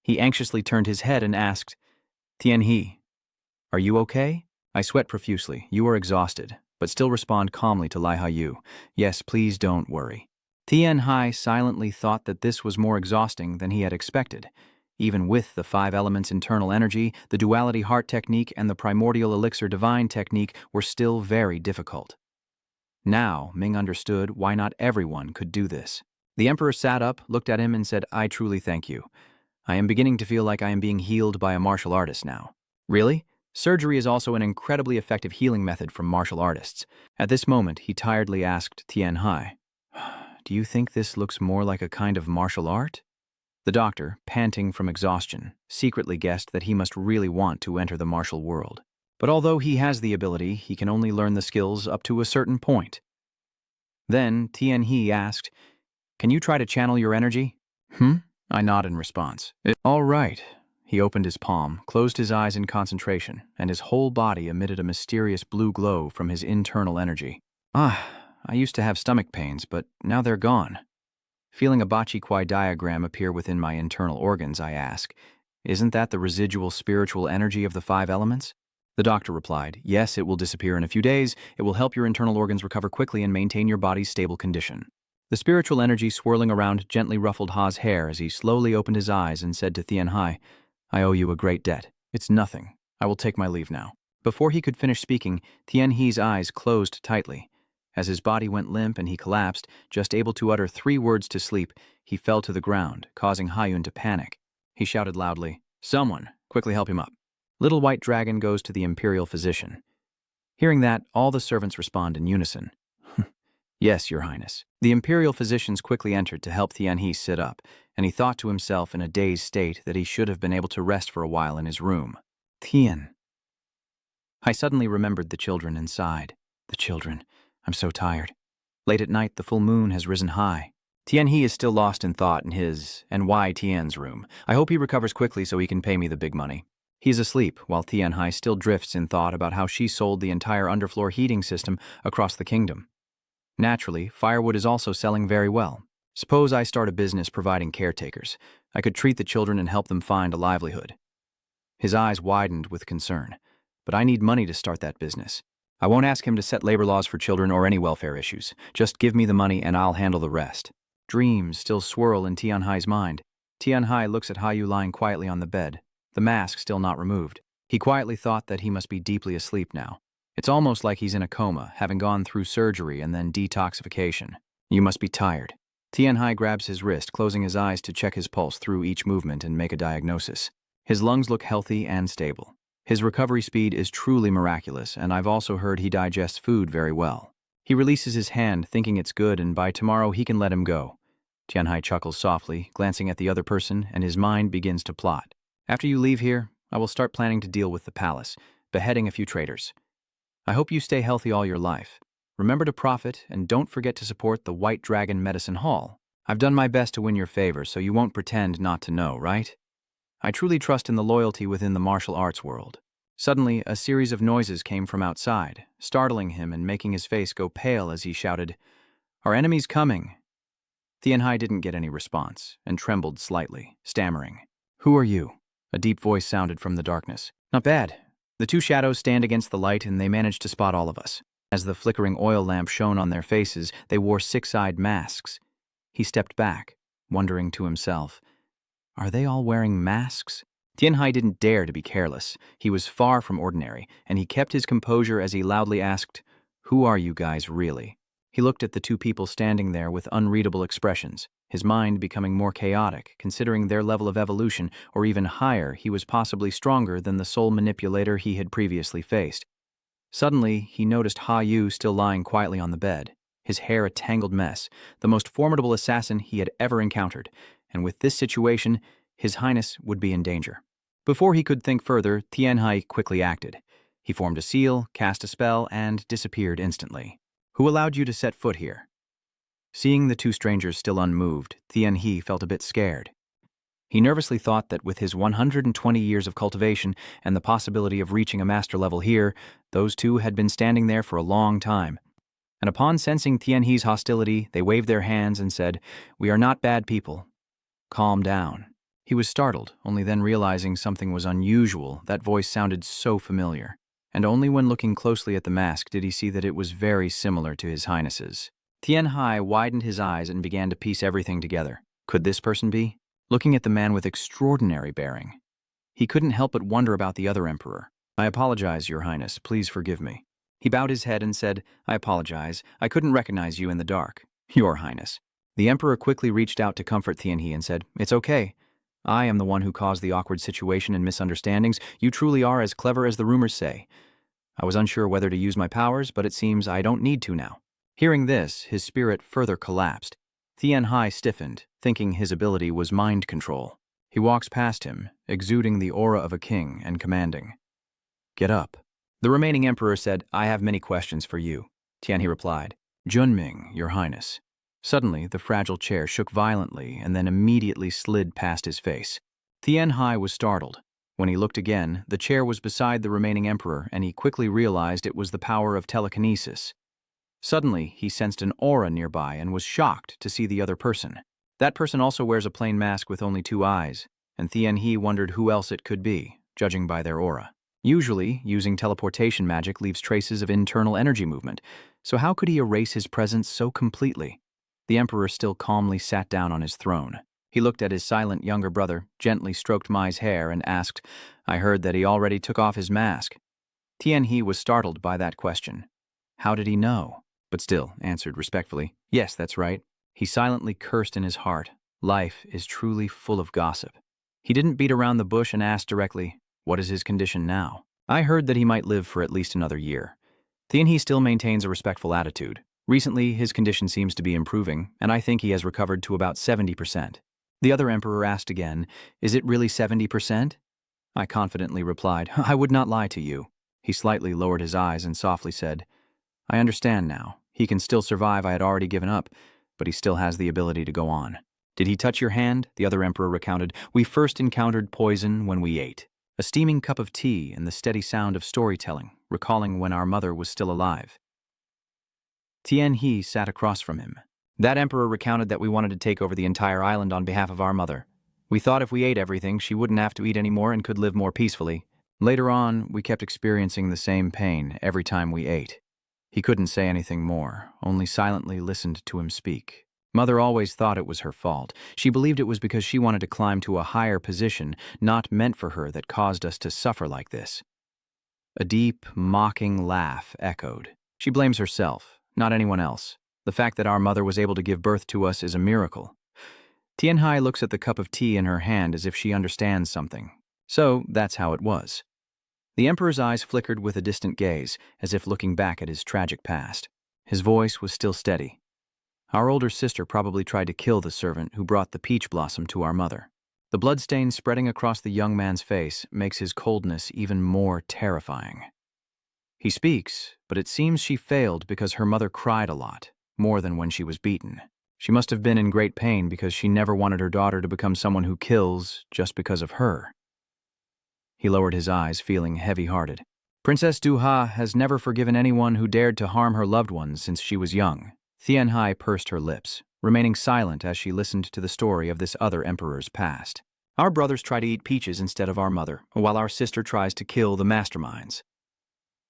He anxiously turned his head and asked, "Tianhe, are you okay?" I sweat profusely. "You are exhausted," but still respond calmly to Lai Hayu. "Yes, please don't worry." Tianhai silently thought that this was more exhausting than he had expected. Even with the 5 elements internal energy, the duality heart technique and the primordial elixir divine technique were still very difficult. Now, Ming understood why not everyone could do this. The emperor sat up, looked at him, and said, "I truly thank you. I am beginning to feel like I am being healed by a martial artist now." "Really?" Surgery is also an incredibly effective healing method from martial artists. At this moment, he tiredly asked Tianhai, "Do you think this looks more like a kind of martial art?" The doctor, panting from exhaustion, secretly guessed that he must really want to enter the martial world. But although he has the ability, he can only learn the skills up to a certain point. Then Tianhe asked, "Can you try to channel your energy?" I nod in response. "All right." He opened his palm, closed his eyes in concentration, and his whole body emitted a mysterious blue glow from his internal energy. I used to have stomach pains, but now they're gone. Feeling a Bachi-Kwai diagram appear within my internal organs, I ask, "Isn't that the residual spiritual energy of the 5 elements?" The doctor replied, "Yes, it will disappear in a few days. It will help your internal organs recover quickly and maintain your body's stable condition." The spiritual energy swirling around gently ruffled Ha's hair as he slowly opened his eyes and said to Tianhai, "I owe you a great debt. It's nothing. I will take my leave now." Before he could finish speaking, Tianhe's eyes closed tightly. As his body went limp and he collapsed, just able to utter 3 words to sleep, he fell to the ground, causing Hayun to panic. He shouted loudly, "Someone, quickly help him up." Little White Dragon goes to the imperial physician. Hearing that, all the servants respond in unison. "Yes, Your Highness." The imperial physicians quickly entered to help Tianhe sit up, and he thought to himself in a dazed state that he should have been able to rest for a while in his room. Tian. I suddenly remembered the children and sighed. The children. I'm so tired. Late at night, the full moon has risen high. Tianhe is still lost in thought in his and why Tian's room. I hope he recovers quickly so he can pay me the big money. He's asleep, while Tianhai still drifts in thought about how she sold the entire underfloor heating system across the kingdom. Naturally, firewood is also selling very well. Suppose I start a business providing caretakers. I could treat the children and help them find a livelihood. His eyes widened with concern. But I need money to start that business. I won't ask him to set labor laws for children or any welfare issues. Just give me the money and I'll handle the rest. Dreams still swirl in Tianhai's mind. Tianhai looks at Hayu lying quietly on the bed, the mask still not removed. He quietly thought that he must be deeply asleep now. It's almost like he's in a coma, having gone through surgery and then detoxification. You must be tired. Tianhai grabs his wrist, closing his eyes to check his pulse through each movement and make a diagnosis. His lungs look healthy and stable. His recovery speed is truly miraculous, and I've also heard he digests food very well. He releases his hand, thinking it's good, and by tomorrow he can let him go. Tianhai chuckles softly, glancing at the other person, and his mind begins to plot. After you leave here, I will start planning to deal with the palace, beheading a few traitors. I hope you stay healthy all your life. Remember to profit, and don't forget to support the White Dragon Medicine Hall. I've done my best to win your favor, so you won't pretend not to know, right? I truly trust in the loyalty within the martial arts world. Suddenly, a series of noises came from outside, startling him and making his face go pale as he shouted, "Our enemy's coming!" Tianhai didn't get any response, and trembled slightly, stammering, "Who are you?" A deep voice sounded from the darkness. Not bad. The two shadows stand against the light and they managed to spot all of us. As the flickering oil lamp shone on their faces, they wore six-eyed masks. He stepped back, wondering to himself, are they all wearing masks? Tianhai didn't dare to be careless. He was far from ordinary, and he kept his composure as he loudly asked, "Who are you guys really?" He looked at the two people standing there with unreadable expressions, his mind becoming more chaotic. Considering their level of evolution, or even higher, he was possibly stronger than the soul manipulator he had previously faced. Suddenly, he noticed Ha Yu still lying quietly on the bed, his hair a tangled mess, the most formidable assassin he had ever encountered, and with this situation, His Highness would be in danger. Before he could think further, Tianhai quickly acted. He formed a seal, cast a spell, and disappeared instantly. Who allowed you to set foot here? Seeing the two strangers still unmoved, Tianhai felt a bit scared. He nervously thought that with his 120 years of cultivation and the possibility of reaching a master level here, those two had been standing there for a long time. And upon sensing Tianhai's hostility, they waved their hands and said, "We are not bad people. Calm down." He was startled, only then realizing something was unusual. That voice sounded so familiar. And only when looking closely at the mask did he see that it was very similar to His Highness's. Tianhai widened his eyes and began to piece everything together. Could this person be? Looking at the man with extraordinary bearing, he couldn't help but wonder about the other emperor. "I apologize, Your Highness. Please forgive me." He bowed his head and said, "I apologize. I couldn't recognize you in the dark." "Your Highness." The emperor quickly reached out to comfort Tianhai and said, "It's okay. I am the one who caused the awkward situation and misunderstandings. You truly are as clever as the rumors say. I was unsure whether to use my powers, but it seems I don't need to now." Hearing this, his spirit further collapsed. Tianhai stiffened, thinking his ability was mind control. He walks past him, exuding the aura of a king and commanding, "Get up." The remaining emperor said, "I have many questions for you." Tianhai replied, "Junming, Your Highness." Suddenly, the fragile chair shook violently and then immediately slid past his face. Tianhai was startled. When he looked again, the chair was beside the remaining emperor, and he quickly realized it was the power of telekinesis. Suddenly, he sensed an aura nearby and was shocked to see the other person. That person also wears a plain mask with only two eyes, and Tianhai wondered who else it could be, judging by their aura. Usually, using teleportation magic leaves traces of internal energy movement, so how could he erase his presence so completely? The emperor still calmly sat down on his throne. He looked at his silent younger brother, gently stroked Mai's hair, and asked, "I heard that he already took off his mask." Tianhai was startled by that question. How did he know? But still answered respectfully, "Yes, that's right." He silently cursed in his heart. Life is truly full of gossip. He didn't beat around the bush and asked directly, "What is his condition now?" "I heard that he might live for at least another year." Tianhai still maintains a respectful attitude. Recently, his condition seems to be improving, and I think he has recovered to about 70%. The other emperor asked again, "Is it really 70%? I confidently replied, "I would not lie to you." He slightly lowered his eyes and softly said, "I understand now. He can still survive. I had already given up, but he still has the ability to go on." "Did he touch your hand?" the other emperor recounted. "We first encountered poison when we ate. A steaming cup of tea and the steady sound of storytelling, recalling when our mother was still alive." Tianhai sat across from him. "That emperor recounted that we wanted to take over the entire island on behalf of our mother. We thought if we ate everything, she wouldn't have to eat anymore and could live more peacefully. Later on, we kept experiencing the same pain every time we ate." He couldn't say anything more, only silently listened to him speak. Mother always thought it was her fault. She believed it was because she wanted to climb to a higher position, not meant for her, that caused us to suffer like this. A deep, mocking laugh echoed. "She blames herself, not anyone else. The fact that our mother was able to give birth to us is a miracle." Tianhai looks at the cup of tea in her hand as if she understands something. So that's how it was. The emperor's eyes flickered with a distant gaze, as if looking back at his tragic past. His voice was still steady. "Our older sister probably tried to kill the servant who brought the peach blossom to our mother." The bloodstain spreading across the young man's face makes his coldness even more terrifying. He speaks, but it seems she failed because her mother cried a lot, more than when she was beaten. She must have been in great pain because she never wanted her daughter to become someone who kills just because of her. He lowered his eyes, feeling heavy-hearted. "Princess Duha has never forgiven anyone who dared to harm her loved ones since she was young." Tianhai pursed her lips, remaining silent as she listened to the story of this other emperor's past. Our brothers try to eat peaches instead of our mother, while our sister tries to kill the masterminds.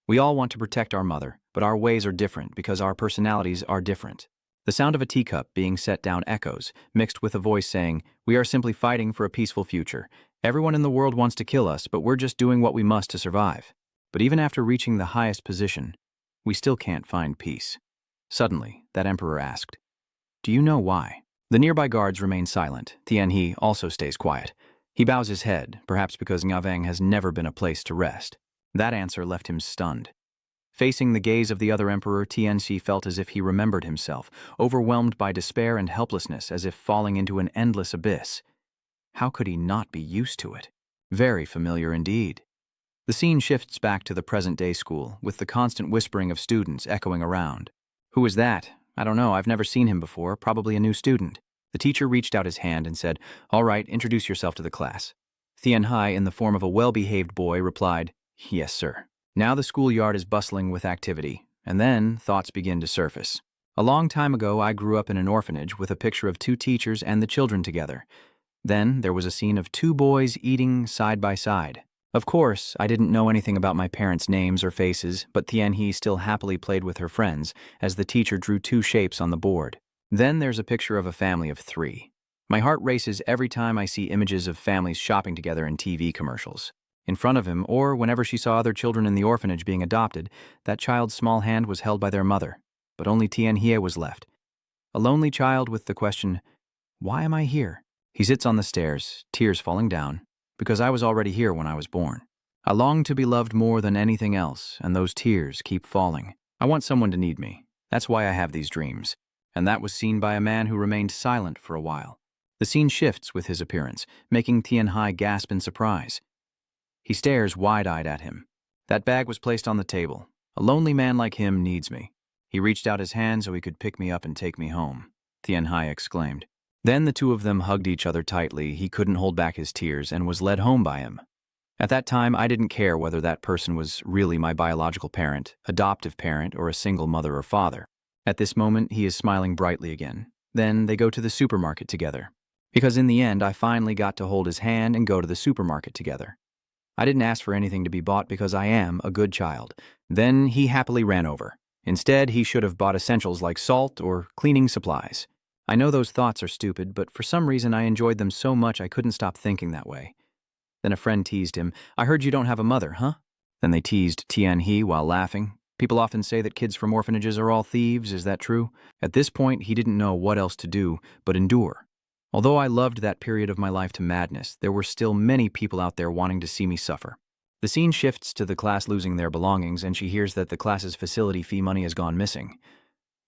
We all want to protect our mother, but our ways are different because our personalities are different. The sound of a teacup being set down echoes, mixed with a voice saying, "We are simply fighting for a peaceful future. Everyone in the world wants to kill us, but we're just doing what we must to survive." But even after reaching the highest position, we still can't find peace. Suddenly, that emperor asked, "Do you know why?" The nearby guards remain silent. Tianhe also stays quiet. He bows his head, perhaps because Ngaveng has never been a place to rest. That answer left him stunned. Facing the gaze of the other emperor, Tianxi felt as if he remembered himself, overwhelmed by despair and helplessness, as if falling into an endless abyss. How could he not be used to it? Very familiar indeed. The scene shifts back to the present-day school, with the constant whispering of students echoing around. "Who is that? I don't know, I've never seen him before, probably a new student." The teacher reached out his hand and said, "All right, introduce yourself to the class." Tianhai, in the form of a well-behaved boy, replied, "Yes, sir." Now the schoolyard is bustling with activity, and then thoughts begin to surface. A long time ago, I grew up in an orphanage with a picture of two teachers and the children together. Then there was a scene of two boys eating side by side. Of course, I didn't know anything about my parents' names or faces, but Tianhe still happily played with her friends as the teacher drew two shapes on the board. Then there's a picture of a family of three. My heart races every time I see images of families shopping together in TV commercials. In front of him, or whenever she saw other children in the orphanage being adopted, that child's small hand was held by their mother. But only Tianhe was left. A lonely child with the question, "Why am I here?" He sits on the stairs, tears falling down, because I was already here when I was born. I long to be loved more than anything else, and those tears keep falling. I want someone to need me. That's why I have these dreams. And that was seen by a man who remained silent for a while. The scene shifts with his appearance, making Tianhai gasp in surprise. He stares wide-eyed at him. That bag was placed on the table. A lonely man like him needs me. He reached out his hand so he could pick me up and take me home, Tianhai exclaimed. Then the two of them hugged each other tightly. He couldn't hold back his tears and was led home by him. At that time, I didn't care whether that person was really my biological parent, adoptive parent, or a single mother or father. At this moment, he is smiling brightly again. Then they go to the supermarket together. Because in the end, I finally got to hold his hand and go to the supermarket together. I didn't ask for anything to be bought because I am a good child. Then he happily ran over. Instead, he should have bought essentials like salt or cleaning supplies. I know those thoughts are stupid, but for some reason I enjoyed them so much I couldn't stop thinking that way. Then a friend teased him, "I heard you don't have a mother, huh?" Then they teased Tianhe while laughing. People often say that kids from orphanages are all thieves, is that true? At this point, he didn't know what else to do but endure. Although I loved that period of my life to madness, there were still many people out there wanting to see me suffer. The scene shifts to the class losing their belongings, and she hears that the class's facility fee money has gone missing.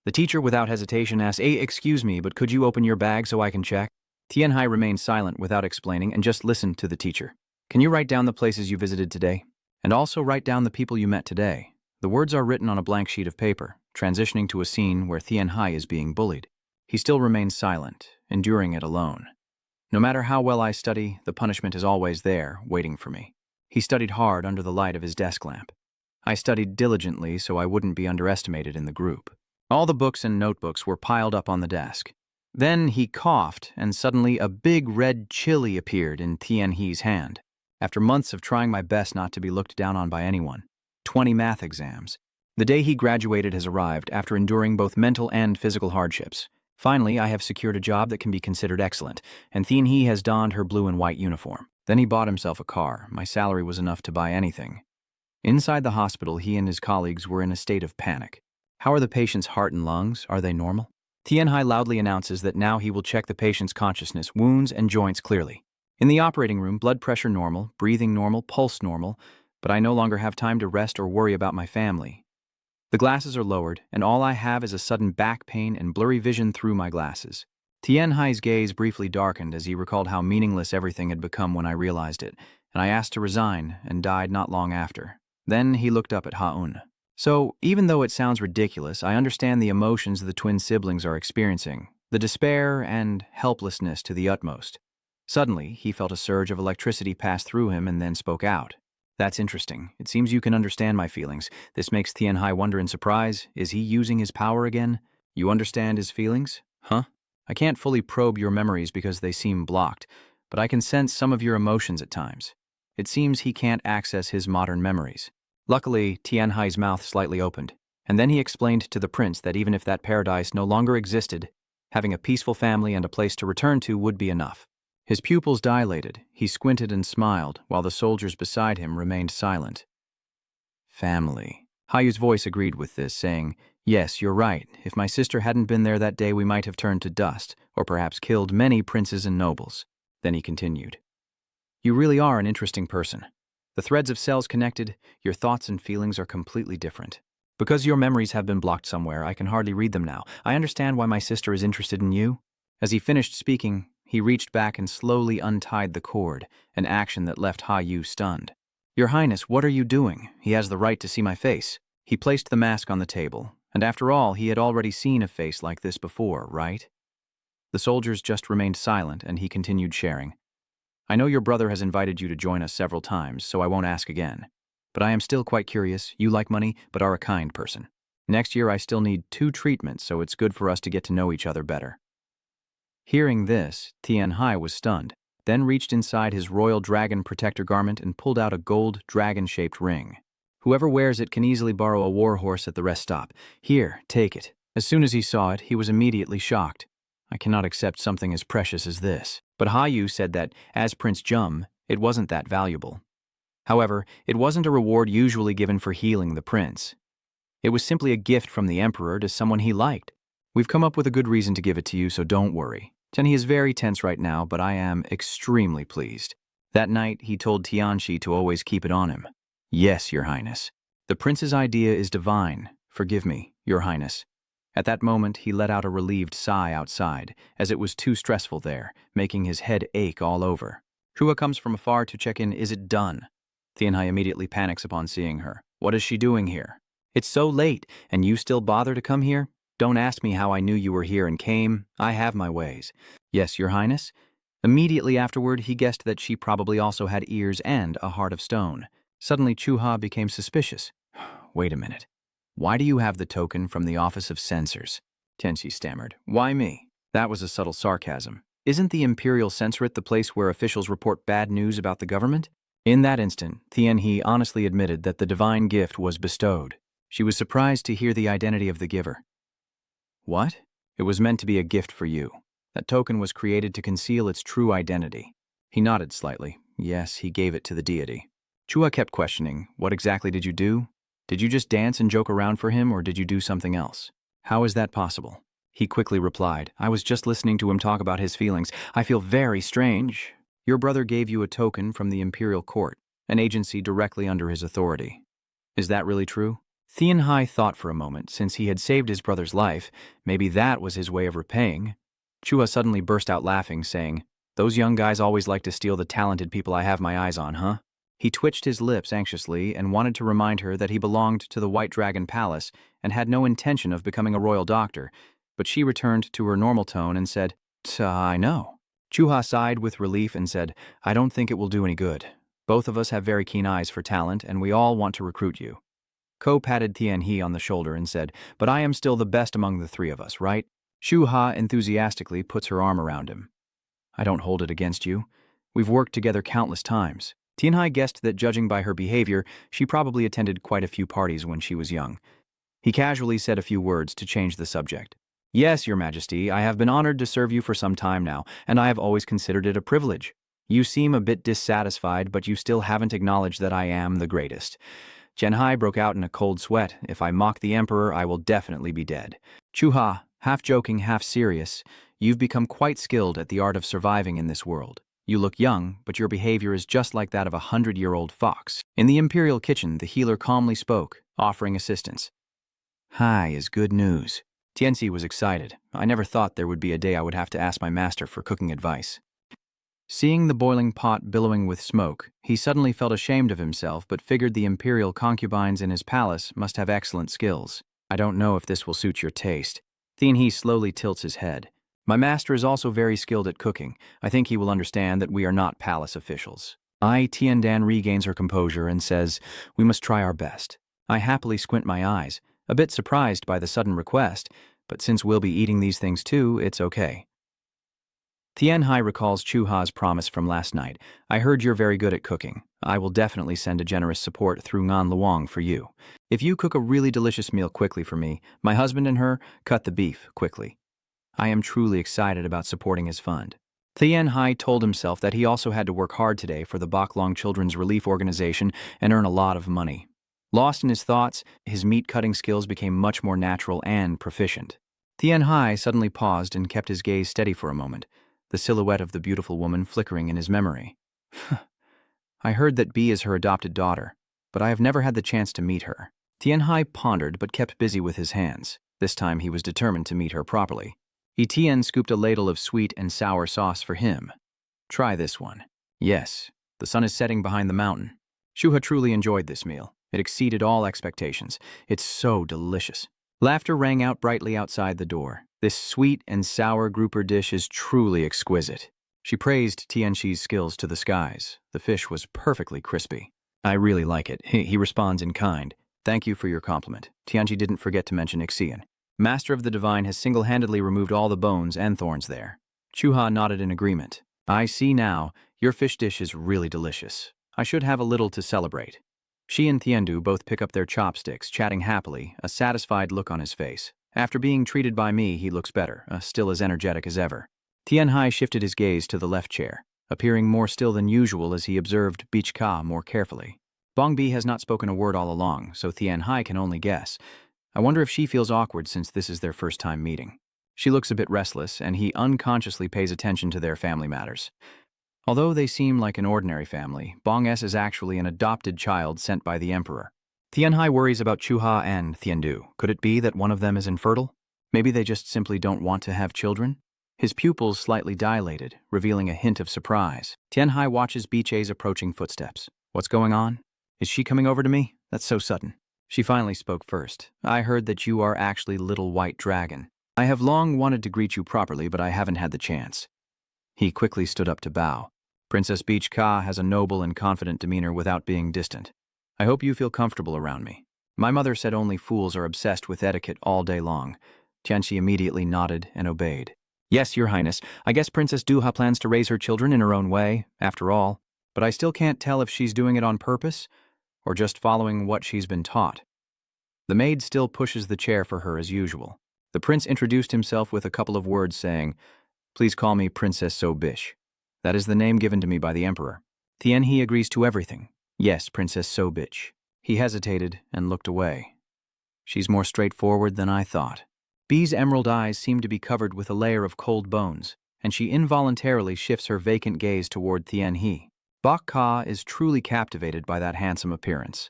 The teacher, without hesitation, asks, "Excuse me, but could you open your bag so I can check?" Tianhai remained silent without explaining and just listened to the teacher. "Can you write down the places you visited today? And also write down the people you met today." The words are written on a blank sheet of paper, transitioning to a scene where Tianhai is being bullied. He still remains silent, enduring it alone. No matter how well I study, the punishment is always there, waiting for me. He studied hard under the light of his desk lamp. I studied diligently so I wouldn't be underestimated in the group. All the books and notebooks were piled up on the desk. Then he coughed, and suddenly a big red chili appeared in Tianhe's hand. After months of trying my best not to be looked down on by anyone, 20 math exams. The day he graduated has arrived after enduring both mental and physical hardships. Finally, I have secured a job that can be considered excellent, and Tianhe has donned her blue and white uniform. Then he bought himself a car. My salary was enough to buy anything. Inside the hospital, he and his colleagues were in a state of panic. How are the patient's heart and lungs? Are they normal? Tianhai loudly announces that now he will check the patient's consciousness, wounds, and joints clearly. In the operating room, blood pressure normal, breathing normal, pulse normal, but I no longer have time to rest or worry about my family. The glasses are lowered, and all I have is a sudden back pain and blurry vision through my glasses. Tianhai's gaze briefly darkened as he recalled how meaningless everything had become when I realized it, and I asked to resign and died not long after. Then he looked up at Ha-un. So, even though it sounds ridiculous, I understand the emotions the twin siblings are experiencing, the despair and helplessness to the utmost. Suddenly, he felt a surge of electricity pass through him and then spoke out. "That's interesting. It seems you can understand my feelings." This makes Tianhai wonder in surprise. Is he using his power again? "You understand his feelings? Huh? I can't fully probe your memories because they seem blocked, but I can sense some of your emotions at times. It seems he can't access his modern memories. Luckily, Tianhai's mouth slightly opened, and then he explained to the prince that even if that paradise no longer existed, having a peaceful family and a place to return to would be enough. His pupils dilated, he squinted and smiled, while the soldiers beside him remained silent. Family. Hayu's voice agreed with this, saying, "Yes, you're right. If my sister hadn't been there that day, we might have turned to dust, or perhaps killed many princes and nobles." Then he continued, "You really are an interesting person. The threads of cells connected, your thoughts and feelings are completely different. Because your memories have been blocked somewhere, I can hardly read them now. I understand why my sister is interested in you." As he finished speaking, he reached back and slowly untied the cord, an action that left Hayu stunned. "Your Highness, what are you doing? He has the right to see my face." He placed the mask on the table, and after all, he had already seen a face like this before, right? The soldiers just remained silent, and he continued sharing. "I know your brother has invited you to join us several times, so I won't ask again. But I am still quite curious. You like money, but are a kind person. Next year I still need 2 treatments, so it's good for us to get to know each other better." Hearing this, Tianhai was stunned, then reached inside his royal dragon protector garment and pulled out a gold dragon-shaped ring. "Whoever wears it can easily borrow a war horse at the rest stop. Here, take it." As soon as he saw it, he was immediately shocked. "I cannot accept something as precious as this." But Hayu said that, as Prince Jum, it wasn't that valuable. However, it wasn't a reward usually given for healing the prince. It was simply a gift from the emperor to someone he liked. "We've come up with a good reason to give it to you, so don't worry." He is very tense right now, but I am extremely pleased. That night, he told Tianxi to always keep it on him. "Yes, Your Highness. The prince's idea is divine. Forgive me, Your Highness." At that moment, he let out a relieved sigh outside, as it was too stressful there, making his head ache all over. Chua comes from afar to check in. "Is it done?" Tianhai immediately panics upon seeing her. "What is she doing here?" "It's so late, and you still bother to come here? Don't ask me how I knew you were here and came. I have my ways." "Yes, Your Highness." Immediately afterward, he guessed that she probably also had ears and a heart of stone. Suddenly, Chuha became suspicious. "Wait a minute. Why do you have the token from the Office of Censors?" Tenshi stammered. "Why me?" That was a subtle sarcasm. "Isn't the Imperial Censorate the place where officials report bad news about the government?" In that instant, Tianhe honestly admitted that the divine gift was bestowed. She was surprised to hear the identity of the giver. "What? It was meant to be a gift for you. That token was created to conceal its true identity." He nodded slightly. Yes, he gave it to the deity. Chua kept questioning, "What exactly did you do? Did you just dance and joke around for him, or did you do something else?" "How is that possible?" He quickly replied, "I was just listening to him talk about his feelings. I feel very strange. Your brother gave you a token from the Imperial Court, an agency directly under his authority. Is that really true?" Tianhai thought for a moment. Since he had saved his brother's life, maybe that was his way of repaying. Chua suddenly burst out laughing, saying, "Those young guys always like to steal the talented people I have my eyes on, huh?" He twitched his lips anxiously and wanted to remind her that he belonged to the White Dragon Palace and had no intention of becoming a royal doctor, but she returned to her normal tone and said, "I know." Chuha sighed with relief and said, "I don't think it will do any good. Both of us have very keen eyes for talent, and we all want to recruit you." Ko patted Tianhe on the shoulder and said, "But I am still the best among the 3 of us, right?" Shuha enthusiastically puts her arm around him. "I don't hold it against you. We've worked together countless times." Tianhai guessed that judging by her behavior, she probably attended quite a few parties when she was young. He casually said a few words to change the subject. "Yes, Your Majesty, I have been honored to serve you for some time now, and I have always considered it a privilege. You seem a bit dissatisfied, but you still haven't acknowledged that I am the greatest." Jianhai broke out in a cold sweat. "If I mock the emperor, I will definitely be dead." "Chuha, half joking, half serious, you've become quite skilled at the art of surviving in this world. You look young, but your behavior is just like that of a 100-year-old fox." In the imperial kitchen, the healer calmly spoke, offering assistance. "Hi is good news." Tianxi was excited. "I never thought there would be a day I would have to ask my master for cooking advice." Seeing the boiling pot billowing with smoke, he suddenly felt ashamed of himself but figured the imperial concubines in his palace must have excellent skills. "I don't know if this will suit your taste." Tianhe slowly tilts his head. "My master is also very skilled at cooking. I think he will understand that we are not palace officials." Tiandan regains her composure and says, "We must try our best." I happily squint my eyes, a bit surprised by the sudden request, but since we'll be eating these things too, it's okay. Tianhai recalls Chuha's promise from last night. I heard you're very good at cooking. I will definitely send a generous support through Ngan Luang for you. If you cook a really delicious meal quickly for me, my husband and her cut the beef quickly. I am truly excited about supporting his fund. Tianhai told himself that he also had to work hard today for the Baklong Children's Relief Organization and earn a lot of money. Lost in his thoughts, his meat-cutting skills became much more natural and proficient. Tianhai suddenly paused and kept his gaze steady for a moment, the silhouette of the beautiful woman flickering in his memory. I heard that B is her adopted daughter, but I have never had the chance to meet her. Tianhai pondered but kept busy with his hands. This time he was determined to meet her properly. Etienne scooped a ladle of sweet and sour sauce for him. Try this one. Yes, the sun is setting behind the mountain. Shuha truly enjoyed this meal. It exceeded all expectations. It's so delicious. Laughter rang out brightly outside the door. This sweet and sour grouper dish is truly exquisite. She praised Tianxi's skills to the skies. The fish was perfectly crispy. I really like it. He responds in kind. Thank you for your compliment. Tianxi didn't forget to mention Ixian. Master of the Divine has single-handedly removed all the bones and thorns there. Chuha nodded in agreement. I see now. Your fish dish is really delicious. I should have a little to celebrate. She and Tiendu both pick up their chopsticks, chatting happily, a satisfied look on his face. After being treated by me, he looks better, still as energetic as ever. Tianhai shifted his gaze to the left chair, appearing more still than usual as he observed Bichka more carefully. Bongbi has not spoken a word all along, so Tianhai can only guess. I wonder if she feels awkward since this is their first time meeting. She looks a bit restless, and he unconsciously pays attention to their family matters. Although they seem like an ordinary family, Bong S is actually an adopted child sent by the emperor. Tianhai worries about Chuha and Tiendu. Could it be that one of them is infertile? Maybe they just simply don't want to have children? His pupils slightly dilated, revealing a hint of surprise. Tianhai watches Biche's approaching footsteps. What's going on? Is she coming over to me? That's so sudden. She finally spoke first. I heard that you are actually Little White Dragon. I have long wanted to greet you properly, but I haven't had the chance. He quickly stood up to bow. Princess Beach Ka has a noble and confident demeanor without being distant. I hope you feel comfortable around me. My mother said only fools are obsessed with etiquette all day long. Tianxi immediately nodded and obeyed. Yes, Your Highness. I guess Princess Duha plans to raise her children in her own way, after all. But I still can't tell if she's doing it on purpose or just following what she's been taught. The maid still pushes the chair for her as usual. The prince introduced himself with a couple of words saying, Please call me Princess Sobish. That is the name given to me by the emperor. Tianhe agrees to everything. Yes, Princess Sobich. He hesitated and looked away. She's more straightforward than I thought. Bee's emerald eyes seem to be covered with a layer of cold bones, and she involuntarily shifts her vacant gaze toward Tianhe. Bok Ka is truly captivated by that handsome appearance.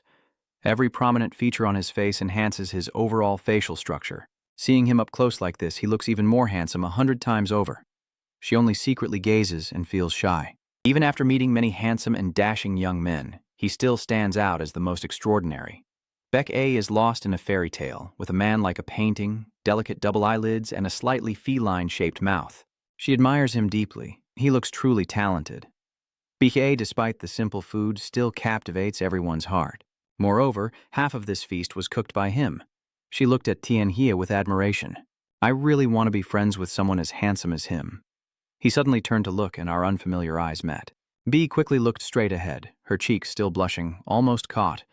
Every prominent feature on his face enhances his overall facial structure. Seeing him up close like this, he looks even more handsome 100 times over. She only secretly gazes and feels shy. Even after meeting many handsome and dashing young men, he still stands out as the most extraordinary. Beck A is lost in a fairy tale, with a man like a painting, delicate double eyelids, and a slightly feline-shaped mouth. She admires him deeply. He looks truly talented. BK, despite the simple food, still captivates everyone's heart. Moreover, half of this feast was cooked by him. She looked at Tianhe with admiration. I really want to be friends with someone as handsome as him. He suddenly turned to look, and our unfamiliar eyes met. B quickly looked straight ahead, her cheeks still blushing, almost caught.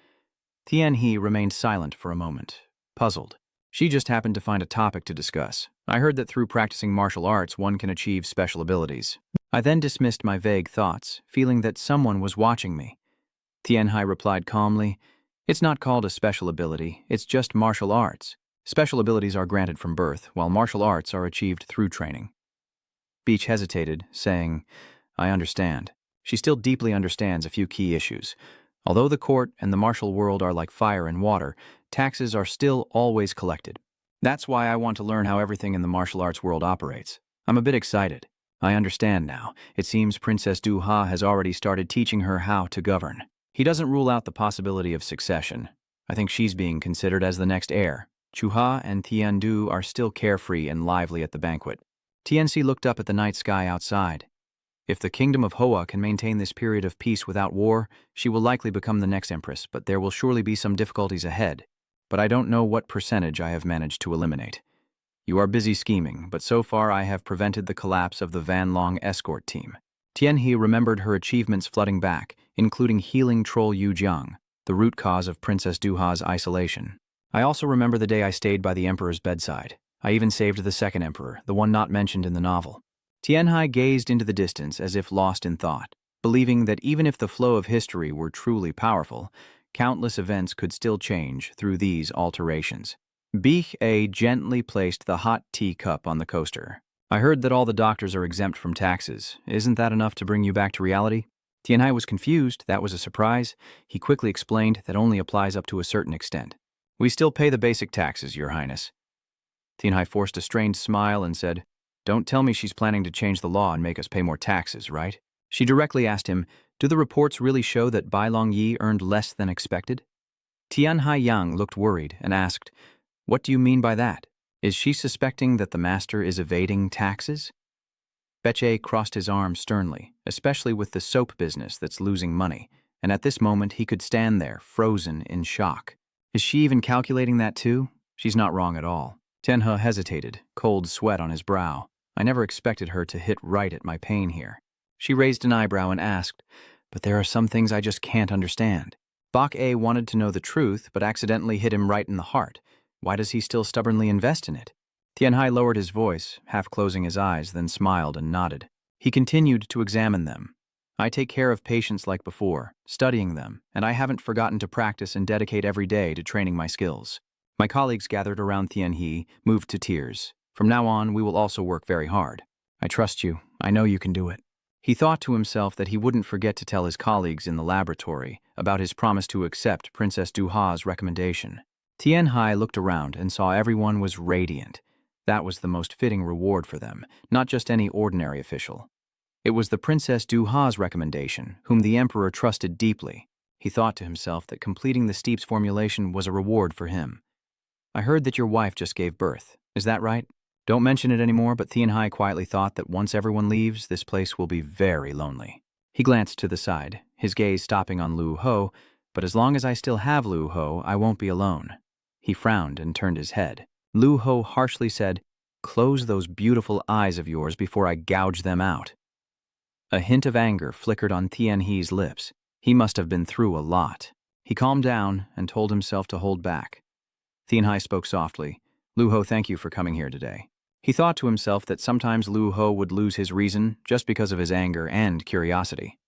Tianhe remained silent for a moment, puzzled. She just happened to find a topic to discuss. I heard that through practicing martial arts, one can achieve special abilities. I then dismissed my vague thoughts, feeling that someone was watching me. Tianhe replied calmly, It's not called a special ability, it's just martial arts. Special abilities are granted from birth, while martial arts are achieved through training. Beach hesitated, saying, I understand. She still deeply understands a few key issues. Although the court and the martial world are like fire and water, taxes are still always collected. That's why I want to learn how everything in the martial arts world operates. I'm a bit excited. I understand now. It seems Princess Duha has already started teaching her how to govern. He doesn't rule out the possibility of succession. I think she's being considered as the next heir. Chuha and Tiandu are still carefree and lively at the banquet. Tianxi looked up at the night sky outside. If the kingdom of Hoa can maintain this period of peace without war, she will likely become the next empress, but there will surely be some difficulties ahead. But I don't know what percentage I have managed to eliminate. You are busy scheming, but so far I have prevented the collapse of the Van Long escort team. Tianhe remembered her achievements flooding back, including healing troll Yu Jiang, the root cause of Princess Duha's isolation. I also remember the day I stayed by the Emperor's bedside. I even saved the second Emperor, the one not mentioned in the novel. Tianhe gazed into the distance as if lost in thought, believing that even if the flow of history were truly powerful, countless events could still change through these alterations. Bich gently placed the hot tea cup on the coaster. I heard that all the doctors are exempt from taxes. Isn't that enough to bring you back to reality? Tianhe was confused. That was a surprise. He quickly explained that only applies up to a certain extent. We still pay the basic taxes, Your Highness. Tianhe forced a strained smile and said, Don't tell me she's planning to change the law and make us pay more taxes, right? She directly asked him, Do the reports really show that Bai Longyi earned less than expected? Tianhe Yang looked worried and asked, What do you mean by that? Is she suspecting that the master is evading taxes? Beche crossed his arms sternly, especially with the soap business that's losing money, and at this moment he could stand there, frozen in shock. Is she even calculating that too? She's not wrong at all. Tianhe hesitated, cold sweat on his brow. I never expected her to hit right at my pain here. She raised an eyebrow and asked, But there are some things I just can't understand. Bak A wanted to know the truth, but accidentally hit him right in the heart. Why does he still stubbornly invest in it? Tianhe lowered his voice, half closing his eyes, then smiled and nodded. He continued to examine them. I take care of patients like before, studying them, and I haven't forgotten to practice and dedicate every day to training my skills. My colleagues gathered around Tianhe, moved to tears. From now on, we will also work very hard. I trust you. I know you can do it. He thought to himself that he wouldn't forget to tell his colleagues in the laboratory about his promise to accept Princess Duha's recommendation. Tianhe looked around and saw everyone was radiant. That was the most fitting reward for them, not just any ordinary official. It was the Princess Duha's recommendation, whom the Emperor trusted deeply. He thought to himself that completing the steep's formulation was a reward for him. I heard that your wife just gave birth. Is that right? Don't mention it anymore, but Tianhe quietly thought that once everyone leaves, this place will be very lonely. He glanced to the side, his gaze stopping on Lu Ho, but as long as I still have Lu Ho, I won't be alone. He frowned and turned his head. Lu Ho harshly said, Close those beautiful eyes of yours before I gouge them out. A hint of anger flickered on Tianhe's lips. He must have been through a lot. He calmed down and told himself to hold back. Tianhe spoke softly. Lu Ho, thank you for coming here today. He thought to himself that sometimes Lu Ho would lose his reason just because of his anger and curiosity.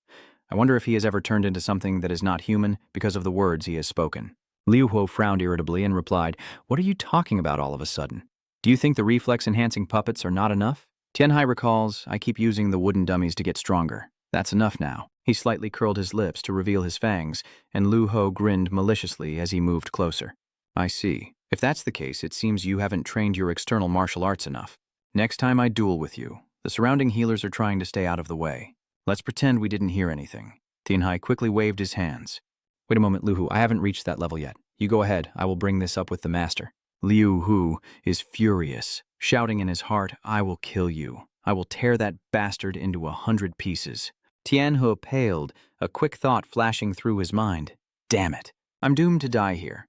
I wonder if he has ever turned into something that is not human because of the words he has spoken. Liu Ho frowned irritably and replied, What are you talking about all of a sudden? Do you think the reflex-enhancing puppets are not enough? Tianhe recalls, I keep using the wooden dummies to get stronger. That's enough now. He slightly curled his lips to reveal his fangs, and Lu Ho grinned maliciously as he moved closer. I see. If that's the case, it seems you haven't trained your external martial arts enough. Next time I duel with you, the surrounding healers are trying to stay out of the way. Let's pretend we didn't hear anything. Tianhe quickly waved his hands. Wait a moment, Liu Hu, I haven't reached that level yet. You go ahead, I will bring this up with the master. Liu Hu is furious, shouting in his heart, I will kill you. I will tear that bastard into 100 pieces. Tianhe paled, a quick thought flashing through his mind. Damn it, I'm doomed to die here.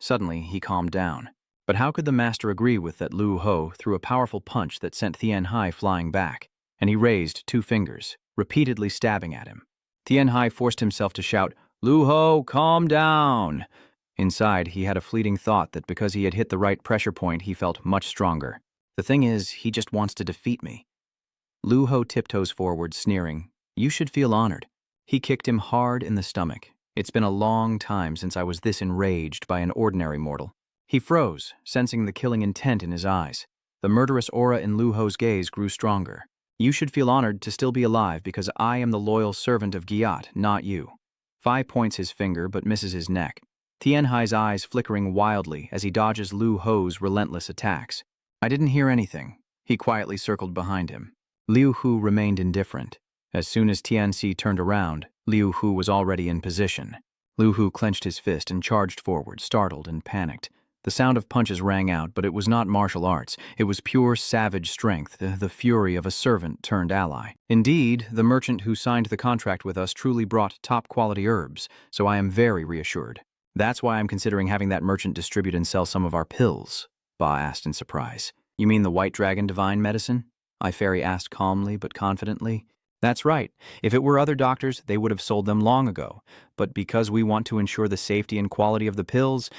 Suddenly, he calmed down. But how could the master agree with that Lu Ho threw a powerful punch that sent Tianhe flying back, and he raised 2 fingers, repeatedly stabbing at him. Tianhe forced himself to shout, Lu Ho, calm down! Inside, he had a fleeting thought that because he had hit the right pressure point, he felt much stronger. The thing is, he just wants to defeat me. Lu Ho tiptoes forward, sneering, You should feel honored. He kicked him hard in the stomach. It's been a long time since I was this enraged by an ordinary mortal. He froze, sensing the killing intent in his eyes. The murderous aura in Lu Ho's gaze grew stronger. You should feel honored to still be alive because I am the loyal servant of Giat, not you. Phi points his finger but misses his neck. Tianhe's eyes flickering wildly as he dodges Lu Ho's relentless attacks. I didn't hear anything. He quietly circled behind him. Liu Hu remained indifferent. As soon as Tianxi turned around, Liu Hu was already in position. Liu Hu clenched his fist and charged forward, startled and panicked. The sound of punches rang out, but it was not martial arts. It was pure savage strength, the fury of a servant turned ally. Indeed, the merchant who signed the contract with us truly brought top-quality herbs, so I am very reassured. That's why I'm considering having that merchant distribute and sell some of our pills, Ba asked in surprise. You mean the White Dragon Divine Medicine? Iferi asked calmly but confidently. That's right. If it were other doctors, they would have sold them long ago. But because we want to ensure the safety and quality of the pills,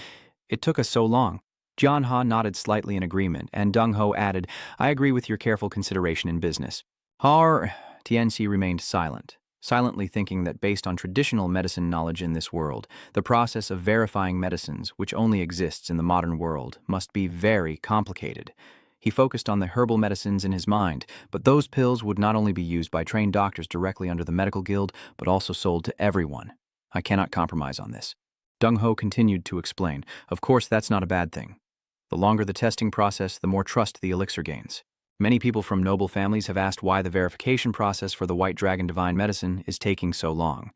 it took us so long. Jianha nodded slightly in agreement, and Deng Ho added, I agree with your careful consideration in business. Tianxi remained silent, silently thinking that based on traditional medicine knowledge in this world, the process of verifying medicines, which only exists in the modern world, must be very complicated. He focused on the herbal medicines in his mind, but those pills would not only be used by trained doctors directly under the medical guild, but also sold to everyone. I cannot compromise on this. Deng Ho continued to explain, of course that's not a bad thing. The longer the testing process, the more trust the elixir gains. Many people from noble families have asked why the verification process for the White Dragon Divine Medicine is taking so long.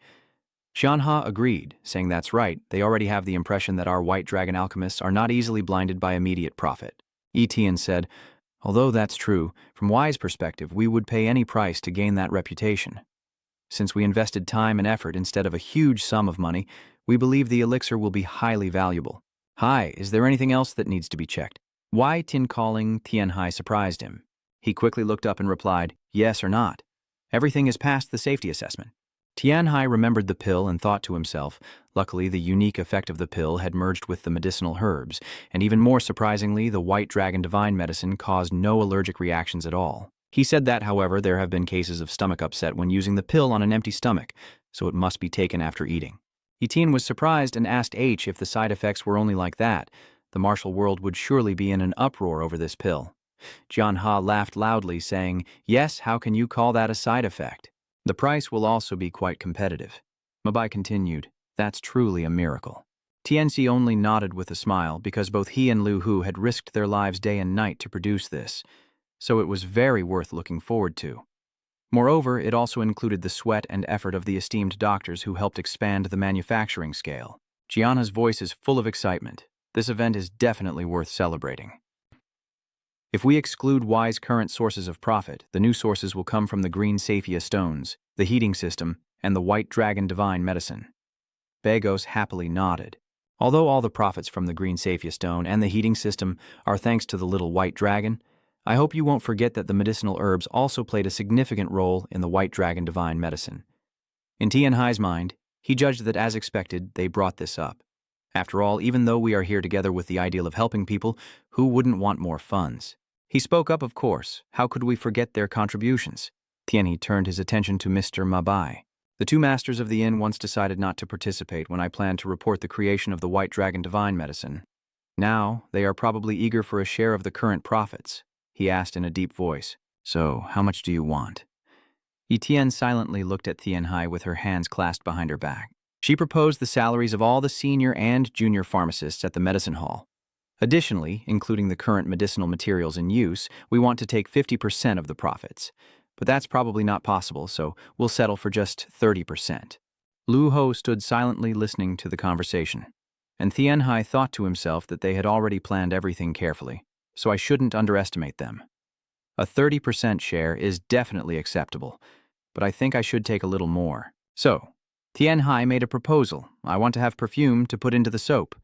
Xianha agreed, saying that's right, they already have the impression that our White Dragon alchemists are not easily blinded by immediate profit. Etienne said, although that's true, from Y's perspective, we would pay any price to gain that reputation. Since we invested time and effort instead of a huge sum of money, we believe the elixir will be highly valuable. Hi, is there anything else that needs to be checked? Why Tin calling Tianhai surprised him. He quickly looked up and replied, yes or not. Everything is past the safety assessment. Tianhai remembered the pill and thought to himself, luckily the unique effect of the pill had merged with the medicinal herbs, and even more surprisingly, the White Dragon Divine Medicine caused no allergic reactions at all. He said that, however, there have been cases of stomach upset when using the pill on an empty stomach, so it must be taken after eating. Etienne was surprised and asked H if the side effects were only like that. The martial world would surely be in an uproar over this pill. Jianha laughed loudly, saying, yes, how can you call that a side effect? The price will also be quite competitive. Mabai continued, that's truly a miracle. Tianxi only nodded with a smile because both he and Lu Hu had risked their lives day and night to produce this, so it was very worth looking forward to. Moreover, it also included the sweat and effort of the esteemed doctors who helped expand the manufacturing scale. Gianna's voice is full of excitement. This event is definitely worth celebrating. If we exclude Y's current sources of profit, the new sources will come from the green Saphia stones, the heating system, and the White Dragon Divine Medicine. Bagos happily nodded. Although all the profits from the green Saphia stone and the heating system are thanks to the little White Dragon, I hope you won't forget that the medicinal herbs also played a significant role in the White Dragon Divine Medicine. In Tianhai's mind, he judged that as expected, they brought this up. After all, even though we are here together with the ideal of helping people, who wouldn't want more funds? He spoke up, of course. How could we forget their contributions? Tianhe turned his attention to Mr. Mabai. The two masters of the inn once decided not to participate when I planned to report the creation of the White Dragon Divine Medicine. Now, they are probably eager for a share of the current profits. He asked in a deep voice, so how much do you want? Etienne silently looked at Tianhai with her hands clasped behind her back. She proposed the salaries of all the senior and junior pharmacists at the medicine hall. Additionally, including the current medicinal materials in use, we want to take 50% of the profits. But that's probably not possible, so we'll settle for just 30%. Lu Ho stood silently listening to the conversation, and Tianhai thought to himself that they had already planned everything carefully, so I shouldn't underestimate them. A 30% share is definitely acceptable, but I think I should take a little more. So, Tianhai made a proposal. I want to have perfume to put into the soap.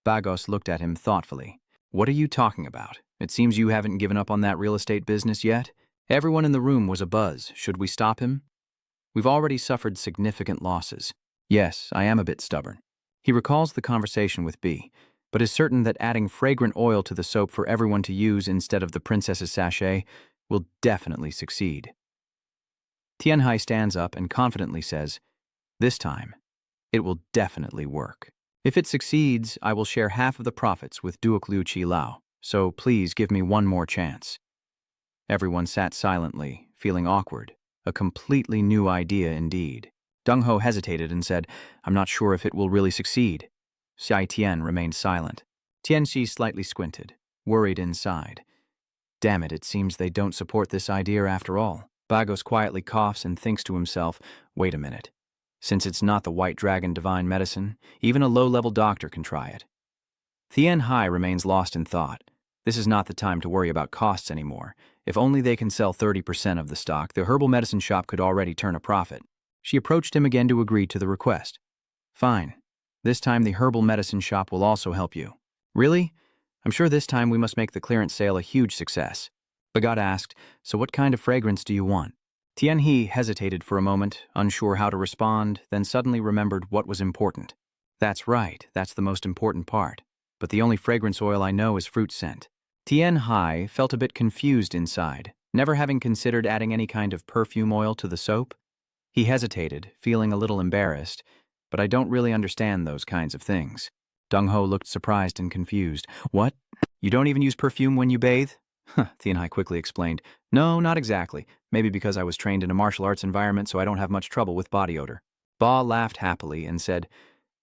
Bagos looked at him thoughtfully. What are you talking about? It seems you haven't given up on that real estate business yet. Everyone in the room was abuzz. Should we stop him? We've already suffered significant losses. Yes, I am a bit stubborn. He recalls the conversation with B, but is certain that adding fragrant oil to the soap for everyone to use instead of the princess's sachet will definitely succeed. Tianhai stands up and confidently says, this time, it will definitely work. If it succeeds, I will share half of the profits with Duke Liu Qi Lao, so please give me one more chance. Everyone sat silently, feeling awkward. A completely new idea indeed. Deng Ho hesitated and said, I'm not sure if it will really succeed. Xia Tian remained silent. Tianxi slightly squinted, worried inside. Damn it seems they don't support this idea after all. Bagos quietly coughs and thinks to himself, wait a minute. Since it's not the White Dragon Divine Medicine, even a low-level doctor can try it. Tianhai remains lost in thought. This is not the time to worry about costs anymore. If only they can sell 30% of the stock, the herbal medicine shop could already turn a profit. She approached him again to agree to the request. Fine. This time the herbal medicine shop will also help you. Really? I'm sure this time we must make the clearance sale a huge success. Bagot asked, so what kind of fragrance do you want? Tianhe hesitated for a moment, unsure how to respond, then suddenly remembered what was important. That's right, that's the most important part. But the only fragrance oil I know is fruit scent. Tianhe felt a bit confused inside, never having considered adding any kind of perfume oil to the soap. He hesitated, feeling a little embarrassed, but I don't really understand those kinds of things. Dong-ho looked surprised and confused. What? You don't even use perfume when you bathe? Tianhe quickly explained. No, not exactly. Maybe because I was trained in a martial arts environment, so I don't have much trouble with body odor. Ba laughed happily and said,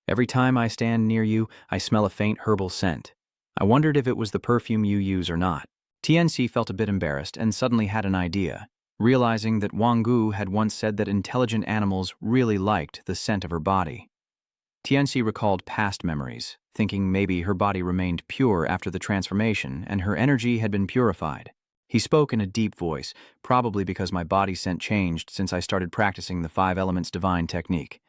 every time I stand near you, I smell a faint herbal scent. I wondered if it was the perfume you use or not. Tianxi felt a bit embarrassed and suddenly had an idea, realizing that Wang Gu had once said that intelligent animals really liked the scent of her body. Tianxi recalled past memories, thinking maybe her body remained pure after the transformation and her energy had been purified. He spoke in a deep voice, probably because my body scent changed since I started practicing the 5 Elements Divine technique.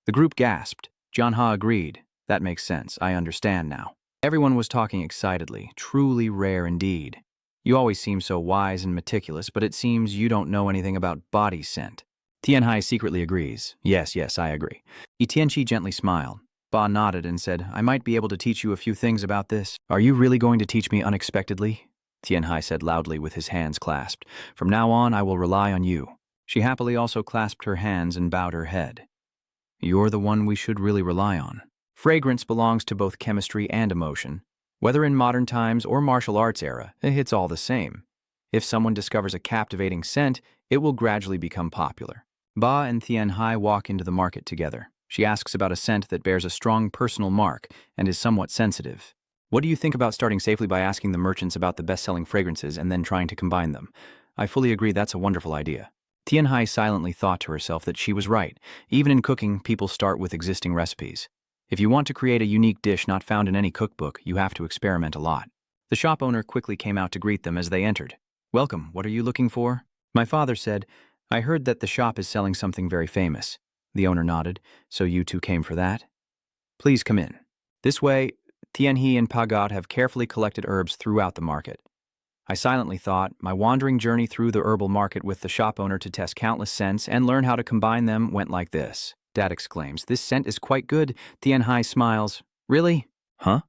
The group gasped. Jianha agreed. That makes sense. I understand now. Everyone was talking excitedly, truly rare indeed. You always seem so wise and meticulous, but it seems you don't know anything about body scent. Tianhai secretly agrees. Yes, I agree. Tianqi gently smiled. Ba nodded and said, I might be able to teach you a few things about this. Are you really going to teach me unexpectedly? Tianhai said loudly with his hands clasped. From now on, I will rely on you. She happily also clasped her hands and bowed her head. You're the one we should really rely on. Fragrance belongs to both chemistry and emotion. Whether in modern times or martial arts era, it's all the same. If someone discovers a captivating scent, it will gradually become popular. Ba and Tianhai walk into the market together. She asks about a scent that bears a strong personal mark and is somewhat sensitive. What do you think about starting safely by asking the merchants about the best-selling fragrances and then trying to combine them? I fully agree that's a wonderful idea. Tianhai silently thought to herself that she was right. Even in cooking, people start with existing recipes. If you want to create a unique dish not found in any cookbook, you have to experiment a lot. The shop owner quickly came out to greet them as they entered. Welcome, what are you looking for? My father said, I heard that the shop is selling something very famous. The owner nodded. So you two came for that? Please come in. This way, Tianhe and Pagat have carefully collected herbs throughout the market. I silently thought, my wandering journey through the herbal market with the shop owner to test countless scents and learn how to combine them went like this. Dad exclaims, this scent is quite good. Tianhai smiles. Really? Huh?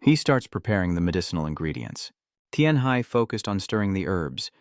He starts preparing the medicinal ingredients. Tianhai focused on stirring the herbs.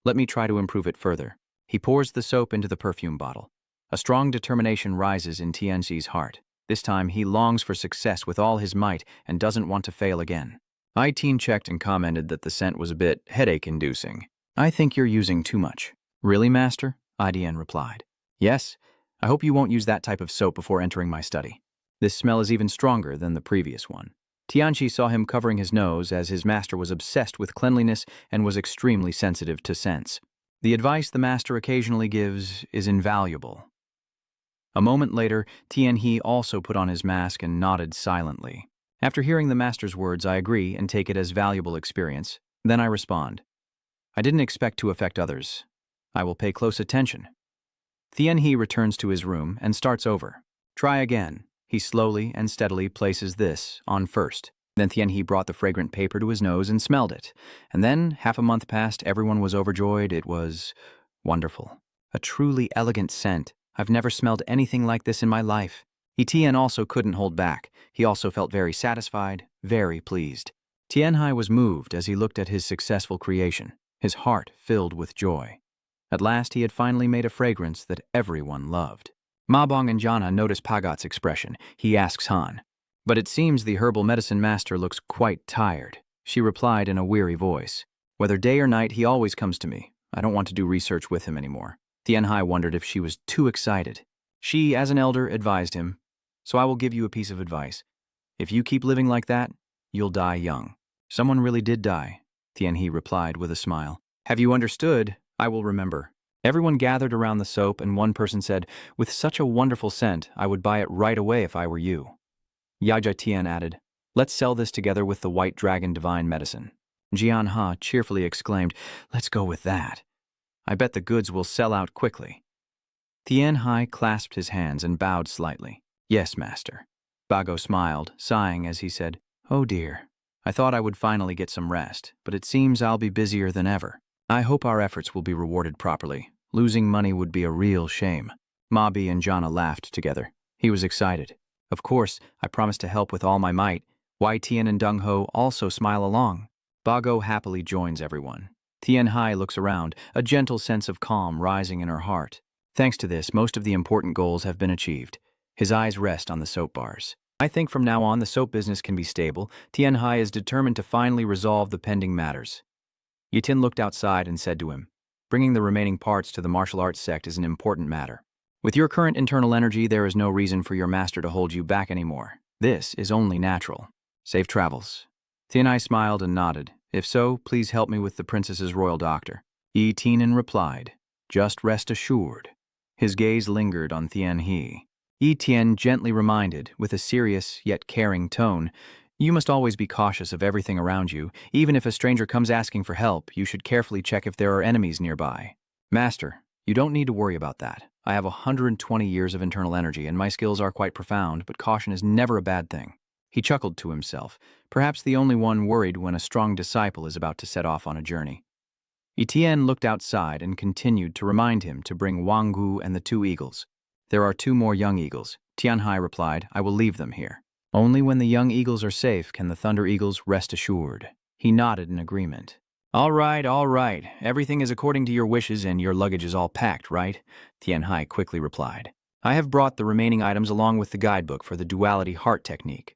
Let me try to improve it further. He pours the soap into the perfume bottle. A strong determination rises in Tianxi's heart. This time he longs for success with all his might and doesn't want to fail again. I-Teen checked and commented that the scent was a bit headache-inducing. I think you're using too much. Really, Master? IDN replied. Yes. I hope you won't use that type of soap before entering my study. This smell is even stronger than the previous one. Tianxi saw him covering his nose as his master was obsessed with cleanliness and was extremely sensitive to scents. The advice the master occasionally gives is invaluable. A moment later, Tianhe also put on his mask and nodded silently. After hearing the master's words, I agree and take it as valuable experience. Then I respond. I didn't expect to affect others. I will pay close attention. Tianhe returns to his room and starts over. Try again. He slowly and steadily places this on first. Then Tianhe brought the fragrant paper to his nose and smelled it. And then, half a month passed, everyone was overjoyed. It was wonderful. A truly elegant scent. I've never smelled anything like this in my life. Etienne also couldn't hold back. He also felt very satisfied, very pleased. Tianhai was moved as he looked at his successful creation, his heart filled with joy. At last he had finally made a fragrance that everyone loved. Mabong and Jana notice Pagat's expression. He asks Han. But it seems the herbal medicine master looks quite tired. She replied in a weary voice. Whether day or night, he always comes to me. I don't want to do research with him anymore. Tianhai wondered if she was too excited. She, as an elder, advised him. So I will give you a piece of advice. If you keep living like that, you'll die young. Someone really did die, Tianhe replied with a smile. Have you understood? I will remember. Everyone gathered around the soap and one person said, with such a wonderful scent, I would buy it right away if I were you. Yaja Tian added, let's sell this together with the White Dragon Divine Medicine. Jian Ha cheerfully exclaimed, let's go with that. I bet the goods will sell out quickly. Tianhai clasped his hands and bowed slightly. Yes, master. Bago smiled, sighing as he said, oh dear, I thought I would finally get some rest, but it seems I'll be busier than ever. I hope our efforts will be rewarded properly. Losing money would be a real shame." Mabi and Jana laughed together. He was excited. "Of course, I promise to help with all my might." Wai Tian and Deng Ho also smile along. Bago happily joins everyone. Tian Hai looks around, a gentle sense of calm rising in her heart. Thanks to this, most of the important goals have been achieved. His eyes rest on the soap bars. "I think from now on the soap business can be stable." Tian Hai is determined to finally resolve the pending matters. Yitin looked outside and said to him, "Bringing the remaining parts to the martial arts sect is an important matter. With your current internal energy, there is no reason for your master to hold you back anymore. This is only natural. Safe travels." Tian Hai smiled and nodded. "If so, please help me with the princess's royal doctor." Yi Tian replied, "Just rest assured." His gaze lingered on Tian He. Yi Tian gently reminded, with a serious yet caring tone, "You must always be cautious of everything around you. Even if a stranger comes asking for help, you should carefully check if there are enemies nearby." "Master, you don't need to worry about that. I have 120 years of internal energy, and my skills are quite profound, but caution is never a bad thing." He chuckled to himself, perhaps the only one worried when a strong disciple is about to set off on a journey. Etienne looked outside and continued to remind him to bring Wang Gu and the 2 eagles. "There are 2 more young eagles." Tian Hai replied, "I will leave them here. Only when the young eagles are safe can the Thunder Eagles rest assured." He nodded in agreement. All right. Everything is according to your wishes and your luggage is all packed, right?" Tian Hai quickly replied. "I have brought the remaining items along with the guidebook for the duality heart technique.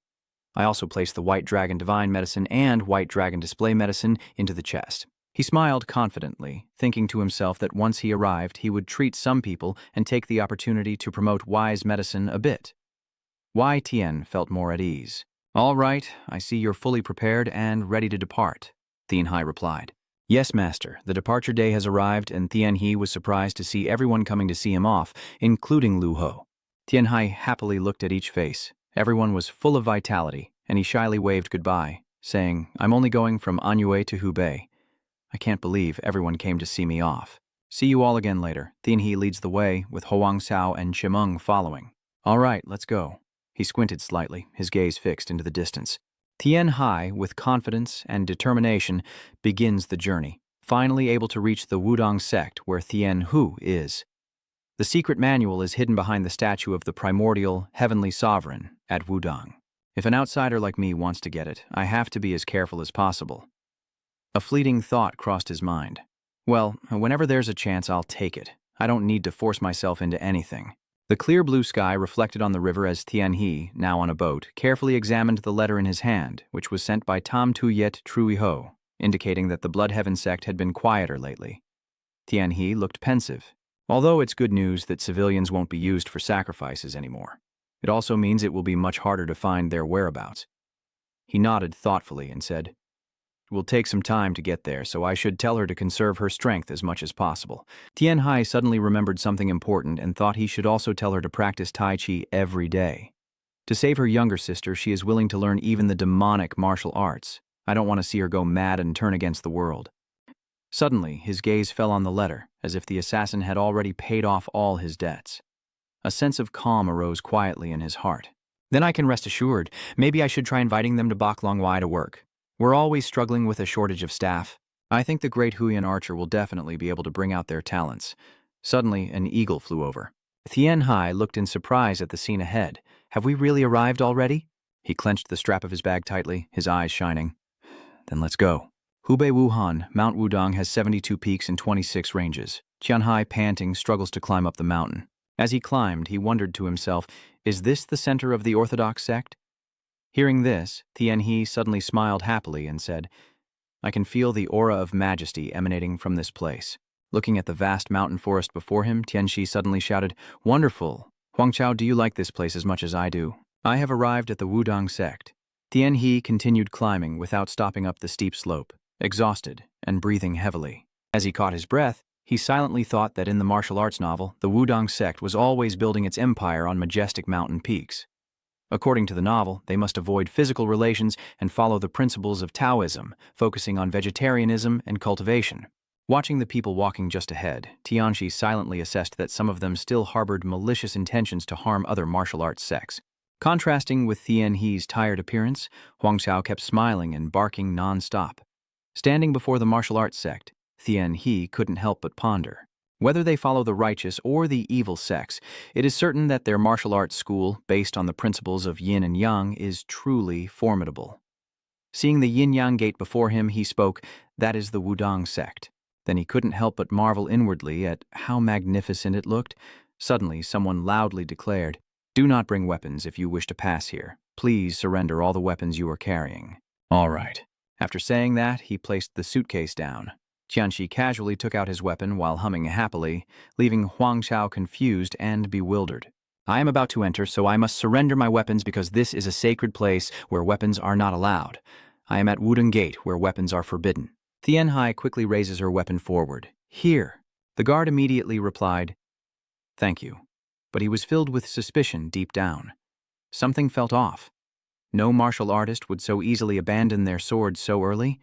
I also placed the White Dragon Divine Medicine and White Dragon Display Medicine into the chest." He smiled confidently, thinking to himself that once he arrived, he would treat some people and take the opportunity to promote wise medicine a bit. Wai Tian felt more at ease. "All right, I see you're fully prepared and ready to depart," Tian Hai replied. "Yes, master, the departure day has arrived," and Tian He was surprised to see everyone coming to see him off, including Lu Ho. Tian Hai happily looked at each face. Everyone was full of vitality, and he shyly waved goodbye, saying, "I'm only going from Anhui to Hubei. I can't believe everyone came to see me off. See you all again later." Tian He leads the way, with Hoang Sao and Chimeng following. "All right, let's go." He squinted slightly, his gaze fixed into the distance. Tian Hai, with confidence and determination, begins the journey, finally able to reach the Wudong sect where Tian Hu is. The secret manual is hidden behind the statue of the primordial, heavenly sovereign at Wudong. If an outsider like me wants to get it, I have to be as careful as possible. A fleeting thought crossed his mind. Well, whenever there's a chance, I'll take it. I don't need to force myself into anything. The clear blue sky reflected on the river as Tian He, now on a boat, carefully examined the letter in his hand, which was sent by Tam Tu Yet Trui Ho, indicating that the Blood Heaven sect had been quieter lately. Tian He looked pensive. Although it's good news that civilians won't be used for sacrifices anymore, it also means it will be much harder to find their whereabouts. He nodded thoughtfully and said, "It will take some time to get there, so I should tell her to conserve her strength as much as possible." Tian Hai suddenly remembered something important and thought he should also tell her to practice Tai Chi every day. To save her younger sister, she is willing to learn even the demonic martial arts. I don't want to see her go mad and turn against the world. Suddenly, his gaze fell on the letter, as if the assassin had already paid off all his debts. A sense of calm arose quietly in his heart. Then I can rest assured. Maybe I should try inviting them to Bak Long Wai to work. We're always struggling with a shortage of staff. I think the great Huiyan archer will definitely be able to bring out their talents. Suddenly, an eagle flew over. Tian Hai looked in surprise at the scene ahead. Have we really arrived already? He clenched the strap of his bag tightly, his eyes shining. Then let's go. Hubei Wuhan, Mount Wudong has 72 peaks and 26 ranges. Tian Hai, panting, struggles to climb up the mountain. As he climbed, he wondered to himself, is this the center of the Orthodox sect? Hearing this, Tian He suddenly smiled happily and said, I can feel the aura of majesty emanating from this place. Looking at the vast mountain forest before him, Tian Shi suddenly shouted, Wonderful! Huangchao, do you like this place as much as I do? I have arrived at the Wudong sect. Tian He continued climbing without stopping up the steep slope, exhausted and breathing heavily. As he caught his breath, he silently thought that in the martial arts novel, the Wudong sect was always building its empire on majestic mountain peaks. According to the novel, they must avoid physical relations and follow the principles of Taoism, focusing on vegetarianism and cultivation. Watching the people walking just ahead, Tianxi silently assessed that some of them still harbored malicious intentions to harm other martial arts sects. Contrasting with Thien He's tired appearance, Huang Xiao kept smiling and barking non-stop. Standing before the martial arts sect, Thien He couldn't help but ponder. Whether they follow the righteous or the evil sects, it is certain that their martial arts school, based on the principles of yin and yang, is truly formidable. Seeing the yin-yang gate before him, he spoke, "That is the Wudang sect." Then he couldn't help but marvel inwardly at how magnificent it looked. Suddenly, someone loudly declared, "Do not bring weapons if you wish to pass here. Please surrender all the weapons you are carrying." "All right." After saying that, he placed the suitcase down. Tianxi casually took out his weapon while humming happily, leaving Huang Xiao confused and bewildered. "I am about to enter, so I must surrender my weapons because this is a sacred place where weapons are not allowed. I am at Wudang Gate, where weapons are forbidden." Thien Hai quickly raises her weapon forward. "Here." The guard immediately replied, "Thank you." But he was filled with suspicion deep down. Something felt off. No martial artist would so easily abandon their sword so early.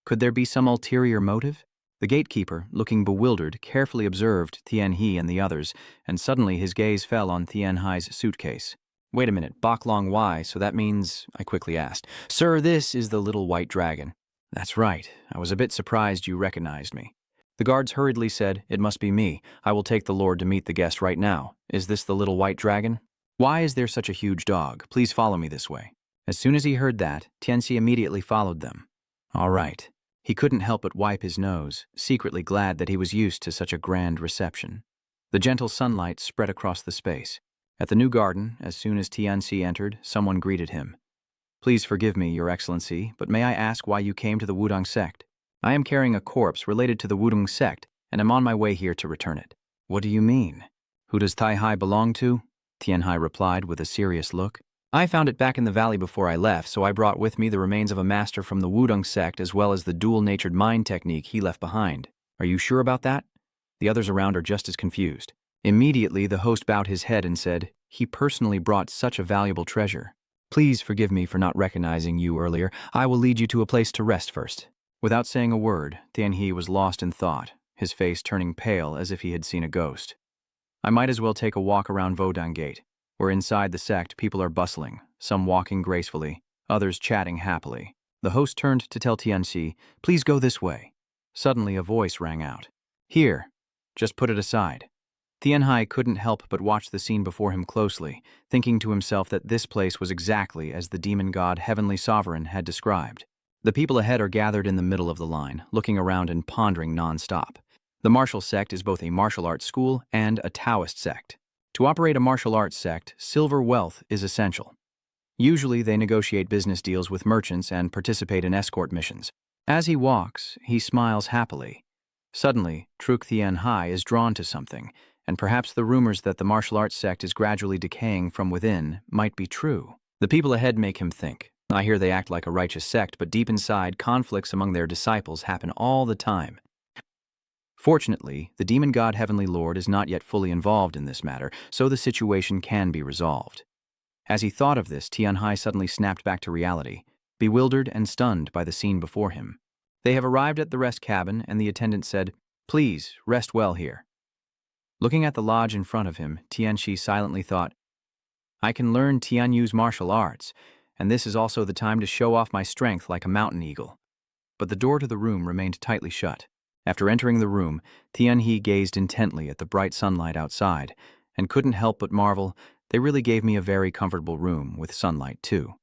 Could there be some ulterior motive? The gatekeeper, looking bewildered, carefully observed Thien He and the others, and suddenly his gaze fell on Thien Hai's suitcase. "Wait a minute, Bok Long Wai, so that means," I quickly asked. "Sir, this is the little white dragon." "That's right. I was a bit surprised you recognized me." The guards hurriedly said, "It must be me. I will take the lord to meet the guest right now. Is this the little white dragon? Why is there such a huge dog? Please follow me this way." As soon as he heard that, Tianxi immediately followed them. All right. He couldn't help but wipe his nose, secretly glad that he was used to such a grand reception. The gentle sunlight spread across the space. At the new garden, as soon as Tianxi entered, someone greeted him. "Please forgive me, Your Excellency, but may I ask why you came to the Wudang sect?" "I am carrying a corpse related to the Wudang sect, and am on my way here to return it." "What do you mean? Who does Tai Hai belong to?" Thien Hai replied with a serious look. "I found it back in the valley before I left, so I brought with me the remains of a master from the Wudang sect as well as the dual-natured mind technique he left behind." "Are you sure about that?" The others around are just as confused. Immediately, the host bowed his head and said, "He personally brought such a valuable treasure. Please forgive me for not recognizing you earlier. I will lead you to a place to rest first." Without saying a word, Thien He was lost in thought, his face turning pale as if he had seen a ghost. I might as well take a walk around Wudang Gate, where inside the sect people are bustling, some walking gracefully, others chatting happily. The host turned to tell Tianxi, "Please go this way." Suddenly a voice rang out. "Here, just put it aside." Thien Hai couldn't help but watch the scene before him closely, thinking to himself that this place was exactly as the demon god Heavenly Sovereign had described. The people ahead are gathered in the middle of the line, looking around and pondering non-stop. The martial sect is both a martial arts school and a Taoist sect. To operate a martial arts sect, silver wealth is essential. Usually they negotiate business deals with merchants and participate in escort missions. As he walks, he smiles happily. Suddenly, Truk Thien Hai is drawn to something, and perhaps the rumors that the martial arts sect is gradually decaying from within might be true. The people ahead make him think. I hear they act like a righteous sect, but deep inside, conflicts among their disciples happen all the time. Fortunately, the demon god Heavenly Lord is not yet fully involved in this matter, so the situation can be resolved. As he thought of this, Thien Hai suddenly snapped back to reality, bewildered and stunned by the scene before him. They have arrived at the rest cabin, and the attendant said, "Please, rest well here." Looking at the lodge in front of him, Tianxi silently thought, "I can learn Tianyu's martial arts, and this is also the time to show off my strength like a mountain eagle." But the door to the room remained tightly shut. After entering the room, Thien He gazed intently at the bright sunlight outside, and couldn't help but marvel, "They really gave me a very comfortable room, with sunlight too."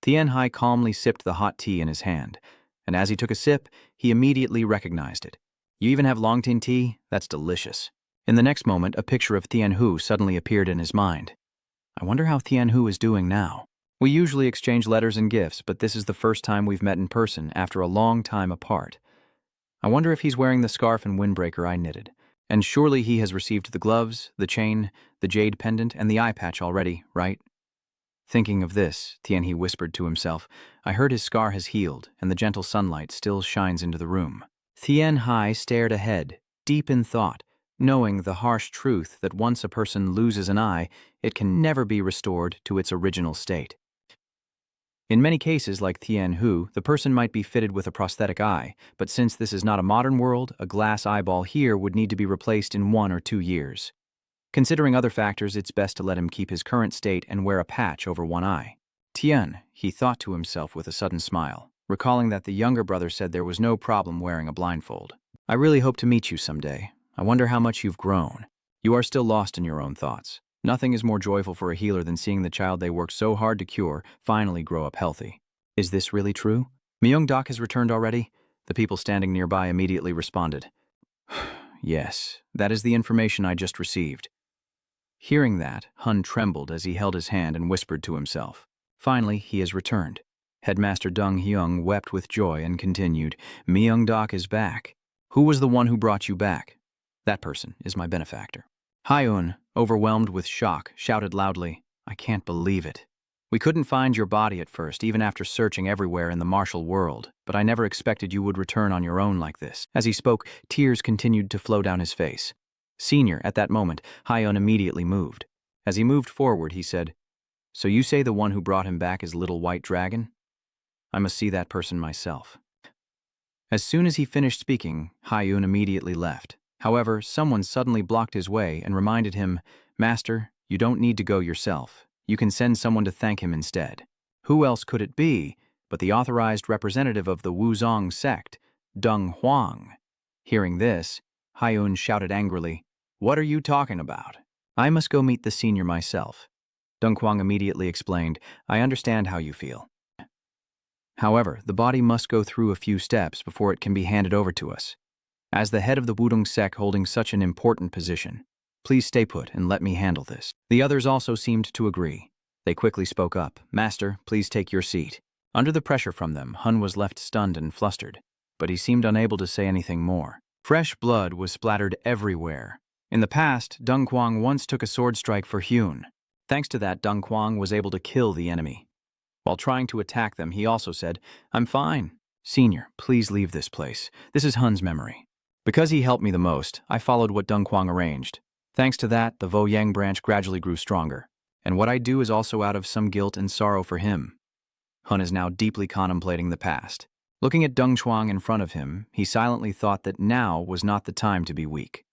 Thien Hai calmly sipped the hot tea in his hand, and as he took a sip, he immediately recognized it. "You even have Longtin tea? That's delicious." In the next moment, a picture of Thien Hu suddenly appeared in his mind. I wonder how Thien Hu is doing now. We usually exchange letters and gifts, but this is the first time we've met in person after a long time apart. I wonder if he's wearing the scarf and windbreaker I knitted. And surely he has received the gloves, the chain, the jade pendant, and the eye patch already, right? Thinking of this, Thien He whispered to himself, I heard his scar has healed, and the gentle sunlight still shines into the room. Thien Hai stared ahead, deep in thought, knowing the harsh truth that once a person loses an eye, it can never be restored to its original state. In many cases, like Thien Hu, the person might be fitted with a prosthetic eye, but since this is not a modern world, a glass eyeball here would need to be replaced in 1 or 2 years. Considering other factors, it's best to let him keep his current state and wear a patch over one eye. Tian, he thought to himself with a sudden smile, recalling that the younger brother said there was no problem wearing a blindfold. I really hope to meet you someday. I wonder how much you've grown. You are still lost in your own thoughts. Nothing is more joyful for a healer than seeing the child they worked so hard to cure finally grow up healthy. Is this really true? Myung-dak has returned already? The people standing nearby immediately responded. Yes, that is the information I just received. Hearing that, Hun trembled as he held his hand and whispered to himself. Finally, he has returned. Headmaster Dong Hyung wept with joy and continued, Myung-dak is back. Who was the one who brought you back? That person is my benefactor. Hyun, overwhelmed with shock, shouted loudly, I can't believe it. We couldn't find your body at first, even after searching everywhere in the martial world, but I never expected you would return on your own like this. As he spoke, tears continued to flow down his face. Senior, at that moment, Hyun immediately moved. As he moved forward, he said, So you say the one who brought him back is Little White Dragon? I must see that person myself. As soon as he finished speaking, Hyun immediately left. However, someone suddenly blocked his way and reminded him, Master, you don't need to go yourself. You can send someone to thank him instead. Who else could it be but the authorized representative of the Wuzong sect, Deng Huang? Hearing this, Hyun shouted angrily, What are you talking about? I must go meet the senior myself. Deng Huang immediately explained, I understand how you feel. However, the body must go through a few steps before it can be handed over to us. As the head of the Wudong sect holding such an important position, please stay put and let me handle this. The others also seemed to agree. They quickly spoke up, Master, please take your seat. Under the pressure from them, Hun was left stunned and flustered, but he seemed unable to say anything more. Fresh blood was splattered everywhere. In the past, Deng Huang once took a sword strike for Hyun. Thanks to that, Deng Huang was able to kill the enemy. While trying to attack them, he also said, I'm fine. Senior, please leave this place. This is Hun's memory. Because he helped me the most, I followed what Deng Huang arranged. Thanks to that, the Vo Yang branch gradually grew stronger. And what I do is also out of some guilt and sorrow for him. Hun is now deeply contemplating the past. Looking at Deng Chuang in front of him, he silently thought that now was not the time to be weak.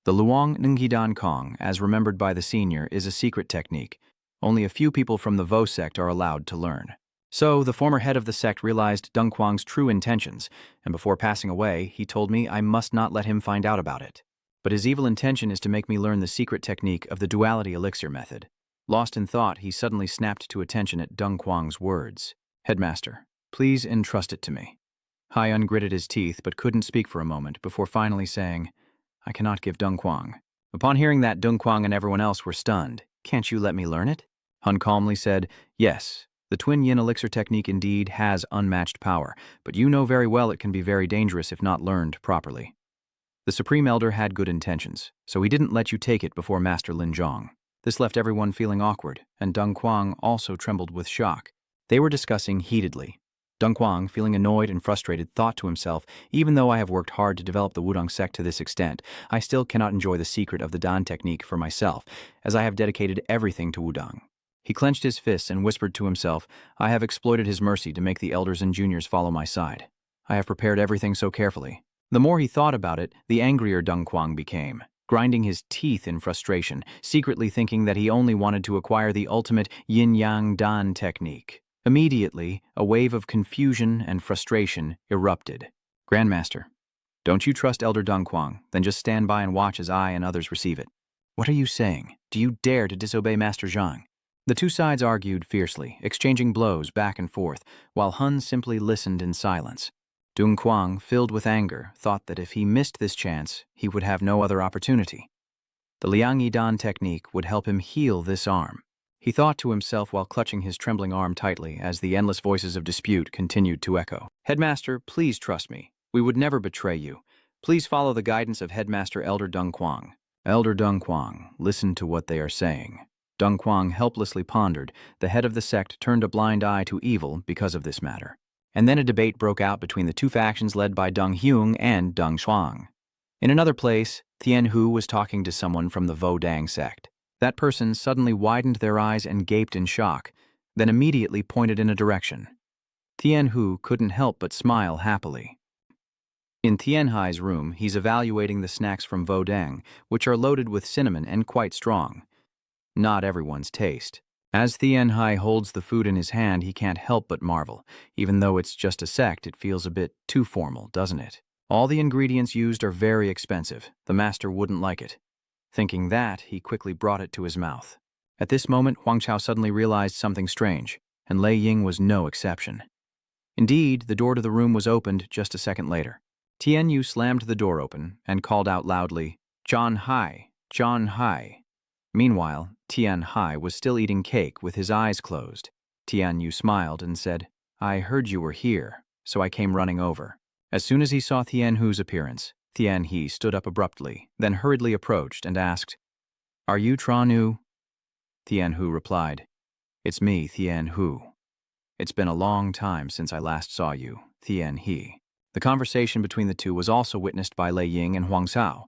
The Luong Nunghidan Kong, as remembered by the senior, is a secret technique. Only a few people from the Vo sect are allowed to learn. So, the former head of the sect realized Deng Huang's true intentions, and before passing away, he told me I must not let him find out about it. But his evil intention is to make me learn the secret technique of the duality elixir method. Lost in thought, he suddenly snapped to attention at Deng Huang's words. Headmaster, please entrust it to me. Hyun gritted his teeth but couldn't speak for a moment before finally saying, I cannot give Deng Huang. Upon hearing that, Deng Huang and everyone else were stunned. Can't you let me learn it? Hun calmly said, Yes. The twin yin elixir technique indeed has unmatched power, but you know very well it can be very dangerous if not learned properly. The Supreme Elder had good intentions, so he didn't let you take it before Master Lin Zhong. This left everyone feeling awkward, and Deng Huang also trembled with shock. They were discussing heatedly. Deng Huang, feeling annoyed and frustrated, thought to himself, even though I have worked hard to develop the Wudong sect to this extent, I still cannot enjoy the secret of the Dan technique for myself, as I have dedicated everything to Wudong. He clenched his fists and whispered to himself, I have exploited his mercy to make the elders and juniors follow my side. I have prepared everything so carefully. The more he thought about it, the angrier Deng Huang became, grinding his teeth in frustration, secretly thinking that he only wanted to acquire the ultimate yin-yang Dan technique. Immediately, a wave of confusion and frustration erupted. Grandmaster, don't you trust Elder Deng Huang? Then just stand by and watch as I and others receive it. What are you saying? Do you dare to disobey Master Zhang? The two sides argued fiercely, exchanging blows back and forth, while Hun simply listened in silence. Deng Huang, filled with anger, thought that if he missed this chance, he would have no other opportunity. The Liang Yidan technique would help him heal this arm. He thought to himself while clutching his trembling arm tightly as the endless voices of dispute continued to echo. Headmaster, please trust me. We would never betray you. Please follow the guidance of Headmaster Elder Deng Huang. Elder Deng Huang, listen to what they are saying. Deng Huang helplessly pondered. The head of the sect turned a blind eye to evil because of this matter. And then a debate broke out between the two factions led by Deng Hyung and Deng Shuang. In another place, Tian Hu was talking to someone from the Vo Dang sect. That person suddenly widened their eyes and gaped in shock, then immediately pointed in a direction. Tian Hu couldn't help but smile happily. In Tianhai's room, he's evaluating the snacks from Vodang, which are loaded with cinnamon and quite strong. Not everyone's taste. As Tianhai holds the food in his hand, he can't help but marvel. Even though it's just a sect, it feels a bit too formal, doesn't it? All the ingredients used are very expensive. The master wouldn't like it. Thinking that, he quickly brought it to his mouth. At this moment, Huang Chao suddenly realized something strange, and Lei Ying was no exception. Indeed, the door to the room was opened just a second later. Tian Yu slammed the door open and called out loudly, "John Hai, John Hai." Meanwhile, Tian Hai was still eating cake with his eyes closed. Tian Yu smiled and said, "I heard you were here, so I came running over." As soon as he saw Tian Hu's appearance, Tian He stood up abruptly, then hurriedly approached and asked, "Are you Tran Yu?" Tian Hu replied, "It's me, Tian Hu. It's been a long time since I last saw you, Tian He." The conversation between the two was also witnessed by Lei Ying and Huang Cao.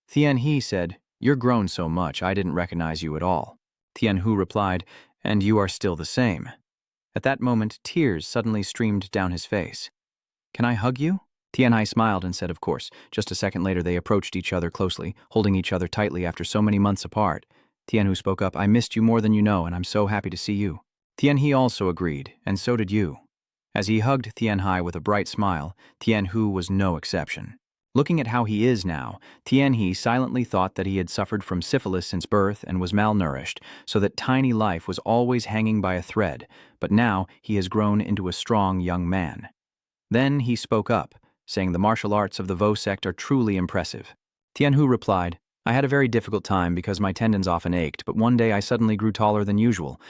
Tian He said, "You're grown so much I didn't recognize you at all." Tian Hu replied, "And you are still the same." At that moment, tears suddenly streamed down his face. "Can I hug you?" Tian Hai smiled and said, "Of course." Just a second later, they approached each other closely, holding each other tightly after so many months apart. Tian Hu spoke up, "I missed you more than you know, and I'm so happy to see you." Tian He also agreed, and so did Yu. As he hugged Tian Hai with a bright smile, Tian Hu was no exception. Looking at how he is now, Tian He silently thought that he had suffered from syphilis since birth and was malnourished, so that tiny life was always hanging by a thread, but now he has grown into a strong young man. Then he spoke up, saying the martial arts of the Vo sect are truly impressive. Tian Hu replied, "I had a very difficult time because my tendons often ached, but one day I suddenly grew taller than usual."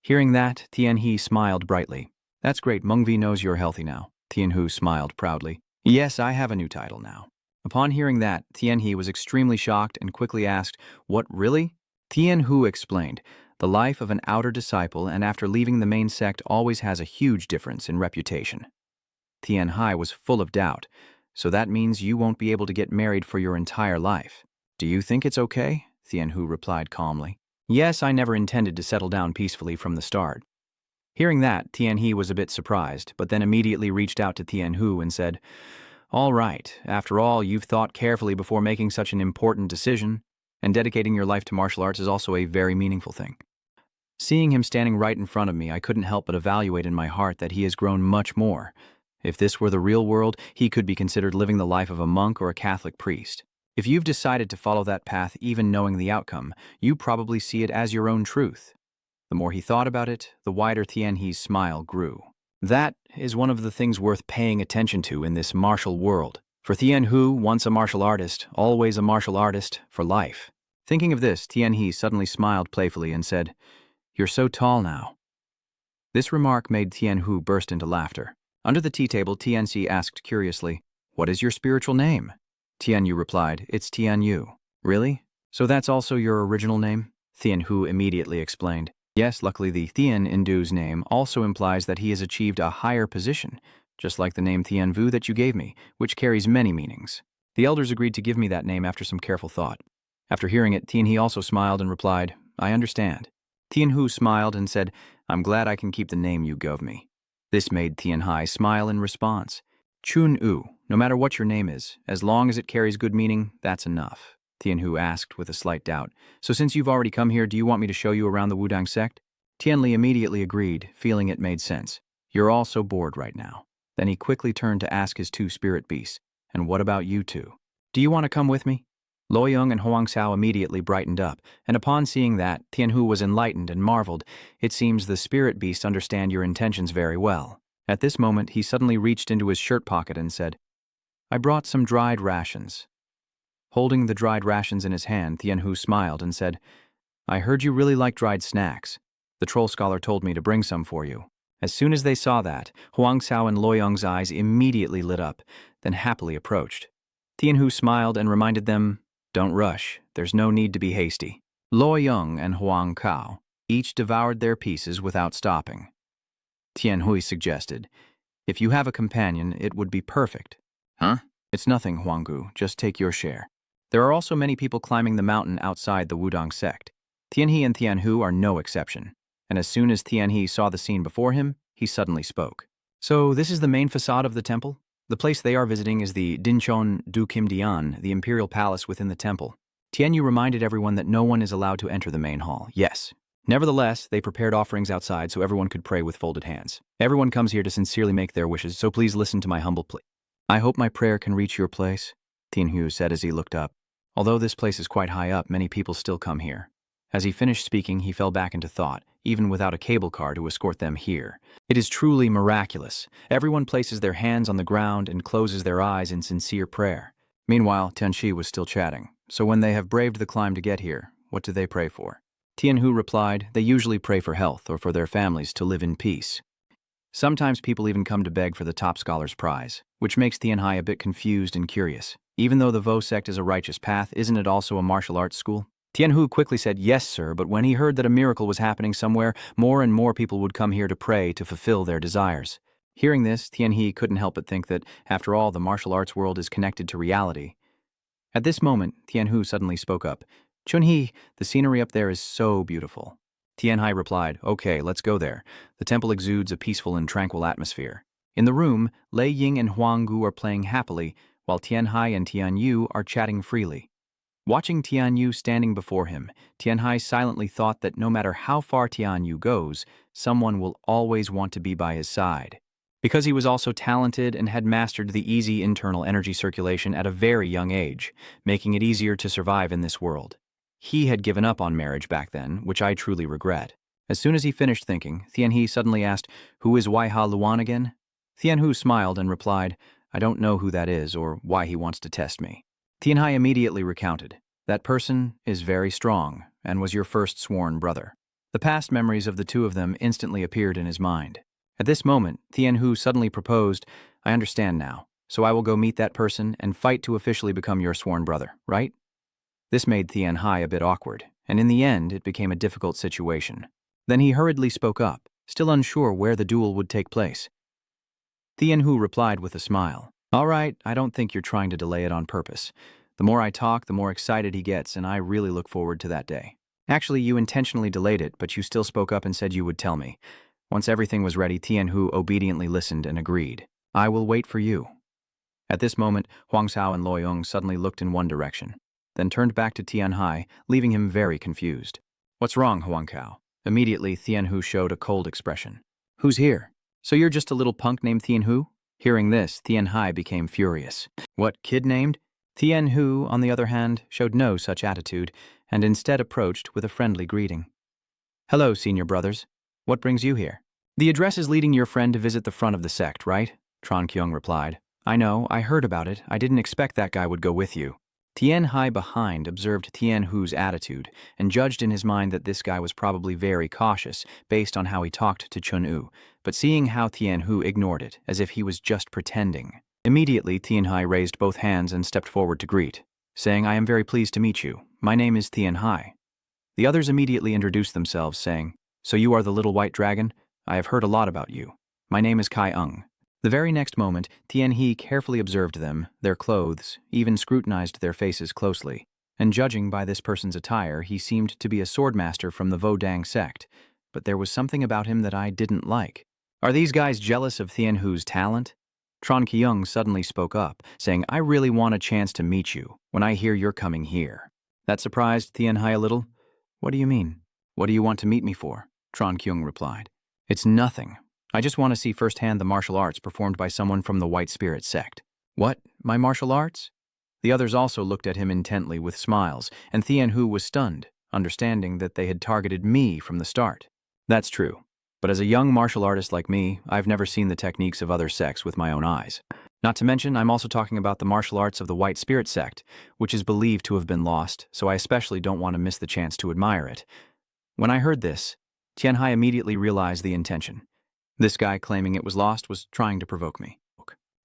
Hearing that, Tian He smiled brightly. "That's great, Mengvi knows you're healthy now." Tian Hu smiled proudly. "Yes, I have a new title now." Upon hearing that, Tian He was extremely shocked and quickly asked, "What, really?" Tian Hu explained, "The life of an outer disciple and after leaving the main sect always has a huge difference in reputation." Tian Hai was full of doubt. "So that means you won't be able to get married for your entire life." "Do you think it's okay?" Tian Hu replied calmly. "Yes, I never intended to settle down peacefully from the start." Hearing that, Tian He was a bit surprised, but then immediately reached out to Tian Hu and said, "All right, after all, you've thought carefully before making such an important decision, and dedicating your life to martial arts is also a very meaningful thing." Seeing him standing right in front of me, I couldn't help but evaluate in my heart that he has grown much more. If this were the real world, he could be considered living the life of a monk or a Catholic priest. If you've decided to follow that path even knowing the outcome, you probably see it as your own truth. The more he thought about it, the wider Tian He's smile grew. That is one of the things worth paying attention to in this martial world. For Tian Hu, once a martial artist, always a martial artist for life. Thinking of this, Tian He suddenly smiled playfully and said, "You're so tall now." This remark made Tian Hu burst into laughter. Under the tea table, Tian Xi asked curiously, "What is your spiritual name?" Tian Yu replied, "It's Tian Yu." "Really? So that's also your original name?" Tian Hu immediately explained. "Yes, luckily the Tian in Du's name also implies that he has achieved a higher position, just like the name Tian Vu that you gave me, which carries many meanings." The elders agreed to give me that name after some careful thought. After hearing it, Tian He also smiled and replied, "I understand." Tian Hu smiled and said, "I'm glad I can keep the name you gave me." This made Tian Hai smile in response. "Chun Yu, no matter what your name is, as long as it carries good meaning, that's enough." Tian Hu asked with a slight doubt, "So since you've already come here, do you want me to show you around the Wudang sect?" Tian Li immediately agreed, feeling it made sense. "You're all so bored right now." Then he quickly turned to ask his two spirit beasts, "And what about you two? Do you want to come with me?" Luoyang and Huang Cao immediately brightened up, and upon seeing that, Tian Hu was enlightened and marveled. "It seems the spirit beasts understand your intentions very well." At this moment, he suddenly reached into his shirt pocket and said, "I brought some dried rations." Holding the dried rations in his hand, Tian Hu smiled and said, "I heard you really like dried snacks. The troll scholar told me to bring some for you." As soon as they saw that, Huang Cao and Luoyang's eyes immediately lit up, then happily approached. Tian Hu smiled and reminded them, "Don't rush, there's no need to be hasty." Luoyang and Huang Cao each devoured their pieces without stopping. Tian Hui suggested, "If you have a companion, it would be perfect." "Huh? It's nothing, Huanggu, just take your share." There are also many people climbing the mountain outside the Wudang sect. Tian He and Tian Hu are no exception, and as soon as Tian He saw the scene before him, he suddenly spoke. "So this is the main facade of the temple?" The place they are visiting is the Dinchon Du Kim Dian, the imperial palace within the temple. Tianyu reminded everyone that no one is allowed to enter the main hall. Yes. Nevertheless, they prepared offerings outside so everyone could pray with folded hands. Everyone comes here to sincerely make their wishes, so please listen to my humble plea. I hope my prayer can reach your place, Tianhu said as he looked up. Although this place is quite high up, many people still come here. As he finished speaking, he fell back into thought, even without a cable car to escort them here. It is truly miraculous. Everyone places their hands on the ground and closes their eyes in sincere prayer. Meanwhile, Tianxi was still chatting. So when they have braved the climb to get here, what do they pray for? Tianhu replied, they usually pray for health or for their families to live in peace. Sometimes people even come to beg for the top scholar's prize, which makes Tianhai a bit confused and curious. Even though the Vo sect is a righteous path, isn't it also a martial arts school? Tianhu quickly said, yes, sir, but when he heard that a miracle was happening somewhere, more and more people would come here to pray to fulfill their desires. Hearing this, Tianhe couldn't help but think that, after all, the martial arts world is connected to reality. At this moment, Tianhu suddenly spoke up. Chunhee, the scenery up there is so beautiful. Tianhai replied, okay, let's go there. The temple exudes a peaceful and tranquil atmosphere. In the room, Lei Ying and Huang Gu are playing happily, while Tianhai and Tianyu are chatting freely. Watching Tianyu standing before him, Tianhai silently thought that no matter how far Tianyu goes, someone will always want to be by his side. Because he was also talented and had mastered the easy internal energy circulation at a very young age, making it easier to survive in this world. He had given up on marriage back then, which I truly regret. As soon as he finished thinking, Tianhe suddenly asked, who is Waiha Luan again? Tianhu smiled and replied, I don't know who that is or why he wants to test me. Tianhai immediately recounted, that person is very strong and was your first sworn brother. The past memories of the two of them instantly appeared in his mind. At this moment, Tianhu suddenly proposed, I understand now, so I will go meet that person and fight to officially become your sworn brother, right? This made Tianhai a bit awkward, and in the end it became a difficult situation. Then he hurriedly spoke up, still unsure where the duel would take place. Tianhu replied with a smile, all right, I don't think you're trying to delay it on purpose. The more I talk, the more excited he gets, and I really look forward to that day. Actually, you intentionally delayed it, but you still spoke up and said you would tell me. Once everything was ready, Tianhu obediently listened and agreed. I will wait for you. At this moment, Huang Xiao and Luoyong suddenly looked in one direction, then turned back to Tianhai, leaving him very confused. What's wrong, Huang Cao? Immediately, Tianhu showed a cold expression. Who's here? So you're just a little punk named Tianhu? Hearing this, Tianhai became furious. What, kid named? Tianhu, on the other hand, showed no such attitude, and instead approached with a friendly greeting. Hello, senior brothers. What brings you here? The address is leading your friend to visit the front of the sect, right? Tron Kyung replied. I know, I heard about it. I didn't expect that guy would go with you. Tianhai behind observed Tianhu's attitude and judged in his mind that this guy was probably very cautious based on how he talked to Chun-U, but seeing how Tianhu ignored it as if he was just pretending. Immediately, Tianhai raised both hands and stepped forward to greet, saying, I am very pleased to meet you. My name is Tianhai. The others immediately introduced themselves, saying, So you are the little white dragon? I have heard a lot about you. My name is Kai Ung. The very next moment, Tianhe carefully observed them, their clothes, even scrutinized their faces closely, and judging by this person's attire, he seemed to be a swordmaster from the Vodang sect, but there was something about him that I didn't like. Are these guys jealous of Tianhu's talent? Tron Kyung suddenly spoke up, saying, I really want a chance to meet you when I hear you're coming here. That surprised Tianhai a little. What do you mean? What do you want to meet me for? Tron Kyung replied. It's nothing. I just want to see firsthand the martial arts performed by someone from the White Spirit sect. What? My martial arts? The others also looked at him intently with smiles, and Tianhu was stunned, understanding that they had targeted me from the start. That's true. But as a young martial artist like me, I've never seen the techniques of other sects with my own eyes. Not to mention, I'm also talking about the martial arts of the White Spirit sect, which is believed to have been lost, so I especially don't want to miss the chance to admire it. When I heard this, Tianhai immediately realized the intention. This guy claiming it was lost was trying to provoke me.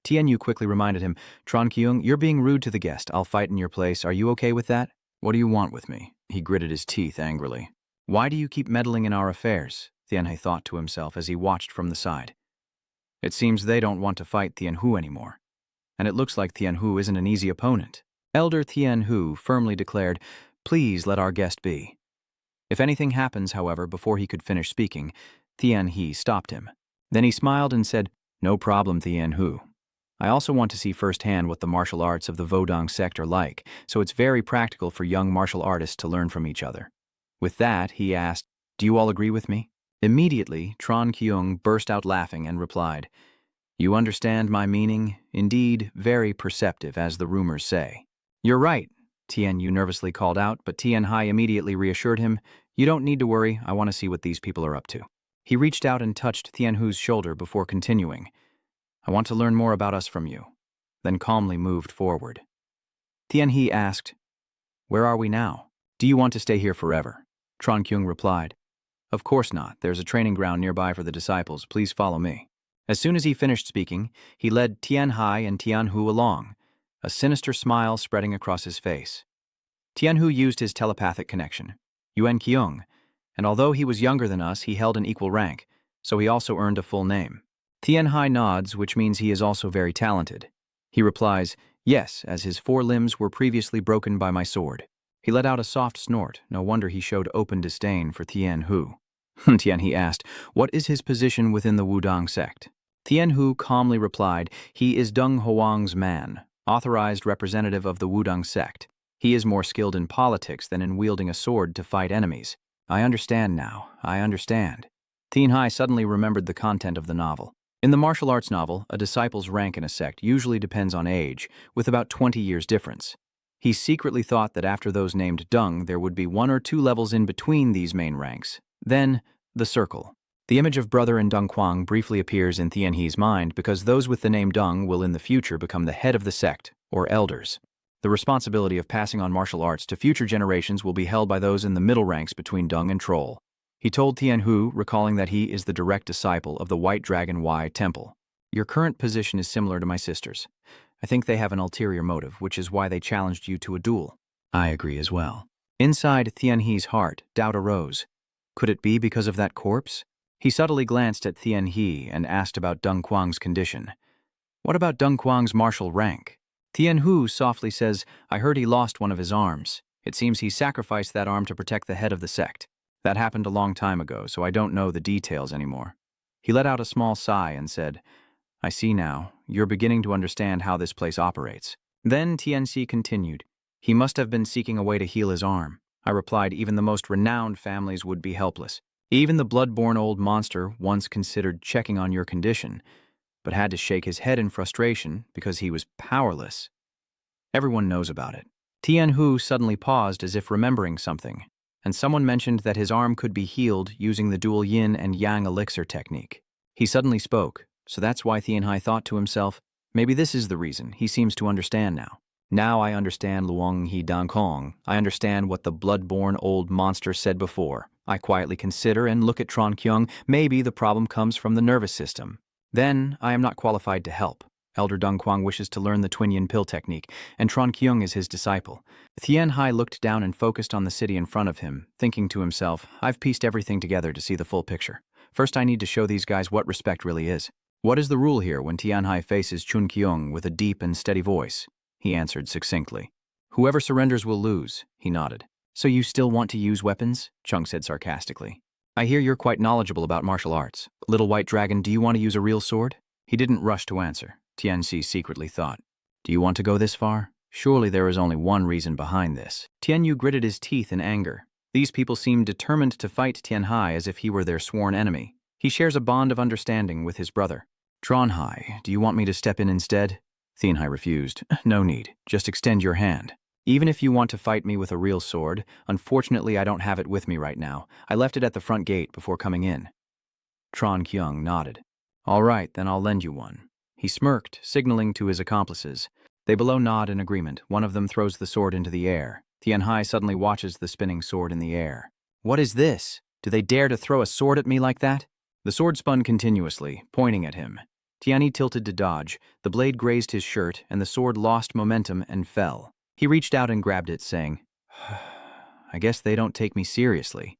Tianyu quickly reminded him, Tron Kyung, you're being rude to the guest. I'll fight in your place. Are you okay with that? What do you want with me? He gritted his teeth angrily. Why do you keep meddling in our affairs? Tianhe thought to himself as he watched from the side. It seems they don't want to fight Tianhu anymore. And it looks like Tianhu isn't an easy opponent. Elder Tianhu firmly declared, Please let our guest be. If anything happens, however, before he could finish speaking, Tianhe stopped him. Then he smiled and said, No problem, Tianhu. I also want to see firsthand what the martial arts of the Vodong sect are like, so it's very practical for young martial artists to learn from each other. With that, he asked, "Do you all agree with me?" Immediately, Tron Kyung burst out laughing and replied, "You understand my meaning? Indeed, very perceptive, as the rumors say." "You're right," Tian Yu nervously called out, but Tian Hai immediately reassured him, "You don't need to worry, I want to see what these people are up to." He reached out and touched Tian Hu's shoulder before continuing, "I want to learn more about us from you," then calmly moved forward. Tian He asked, "Where are we now? Do you want to stay here forever?" Tron Kyung replied, "Of course not. There's a training ground nearby for the disciples. Please follow me." As soon as he finished speaking, he led Tian Hai and Tian Hu along, a sinister smile spreading across his face. Tian Hu used his telepathic connection, Yuan Kyung, and although he was younger than us, he held an equal rank, so he also earned a full name. Tian Hai nods, which means he is also very talented. He replies, "Yes," as his 4 limbs were previously broken by my sword. He let out a soft snort. No wonder he showed open disdain for Tian Hu. Tian He asked, "What is his position within the Wudong sect?" Tian Hu calmly replied, "He is Deng Hoang's man, authorized representative of the Wudong sect. He is more skilled in politics than in wielding a sword to fight enemies." "I understand now, I understand." Tian Hai suddenly remembered the content of the novel. In the martial arts novel, a disciple's rank in a sect usually depends on age, with about 20 years difference. He secretly thought that after those named Deng, there would be 1 or 2 levels in between these main ranks. Then, the circle. The image of brother and Deng Quang briefly appears in Tian He's mind because those with the name Deng will in the future become the head of the sect, or elders. The responsibility of passing on martial arts to future generations will be held by those in the middle ranks between Deng and Troll. He told Tian Hu, recalling that he is the direct disciple of the White Dragon Y Temple. "Your current position is similar to my sister's. I think they have an ulterior motive, which is why they challenged you to a duel." "I agree as well." Inside Tian He's heart, doubt arose. Could it be because of that corpse? He subtly glanced at Tian He and asked about Deng Quang's condition. "What about Deng Quang's martial rank?" Tian Hu softly says, "I heard he lost one of his arms. It seems he sacrificed that arm to protect the head of the sect. That happened a long time ago, so I don't know the details anymore." He let out a small sigh and said, "I see now. You're beginning to understand how this place operates." Then Tianxi continued, "He must have been seeking a way to heal his arm." I replied, "Even the most renowned families would be helpless. Even the blood-born old monster once considered checking on your condition, but had to shake his head in frustration because he was powerless. Everyone knows about it." Tian Hu suddenly paused as if remembering something, and someone mentioned that his arm could be healed using the dual yin and yang elixir technique. He suddenly spoke, so that's why Tian Hai thought to himself, maybe this is the reason. He seems to understand now. Now I understand Luong He Dang Kong. I understand what the blood-born old monster said before. I quietly consider and look at Tron Kyung. Maybe the problem comes from the nervous system. Then I am not qualified to help. Elder Deng Quang wishes to learn the twin yin pill technique, and Tron Kyung is his disciple. Tian Hai looked down and focused on the city in front of him, thinking to himself, I've pieced everything together to see the full picture. First I need to show these guys what respect really is. What is the rule here when Tian Hai faces Chun Kyung with a deep and steady voice? He answered succinctly. Whoever surrenders will lose, he nodded. So you still want to use weapons? Chung said sarcastically. I hear you're quite knowledgeable about martial arts. Little White Dragon, do you want to use a real sword? He didn't rush to answer. Tianxi secretly thought. Do you want to go this far? Surely there is only one reason behind this. Tian Yu gritted his teeth in anger. These people seemed determined to fight Tian Hai as if he were their sworn enemy. He shares a bond of understanding with his brother. Tron Hai, do you want me to step in instead? Tian Hai refused. No need. Just extend your hand. Even if you want to fight me with a real sword, unfortunately I don't have it with me right now. I left it at the front gate before coming in. Tron Kyung nodded. All right, then I'll lend you one. He smirked, signaling to his accomplices. They below nod in agreement. One of them throws the sword into the air. Tian Hai suddenly watches the spinning sword in the air. What is this? Do they dare to throw a sword at me like that? The sword spun continuously, pointing at him. Tianyi tilted to dodge. The blade grazed his shirt, and the sword lost momentum and fell. He reached out and grabbed it, saying, I guess they don't take me seriously.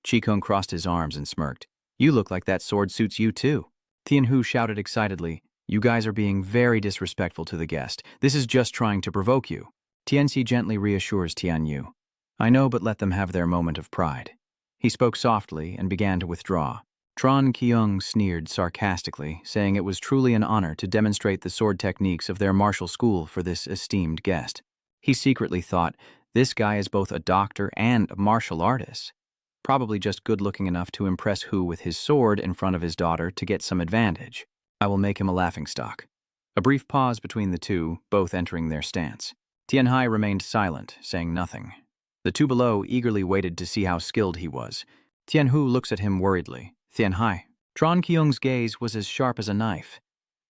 Qikong crossed his arms and smirked. You look like that sword suits you too. Tian Hu shouted excitedly. You guys are being very disrespectful to the guest. This is just trying to provoke you. Tianxi gently reassures Tian Yu. I know, but let them have their moment of pride. He spoke softly and began to withdraw. Tron Kyung sneered sarcastically, saying it was truly an honor to demonstrate the sword techniques of their martial school for this esteemed guest. He secretly thought, this guy is both a doctor and a martial artist. Probably just good-looking enough to impress Hu with his sword in front of his daughter to get some advantage. I will make him a laughingstock. A brief pause between the two, both entering their stance. Tianhai remained silent, saying nothing. The two below eagerly waited to see how skilled he was. Tianhu looks at him worriedly. Tianhai. Tron Kyung's gaze was as sharp as a knife.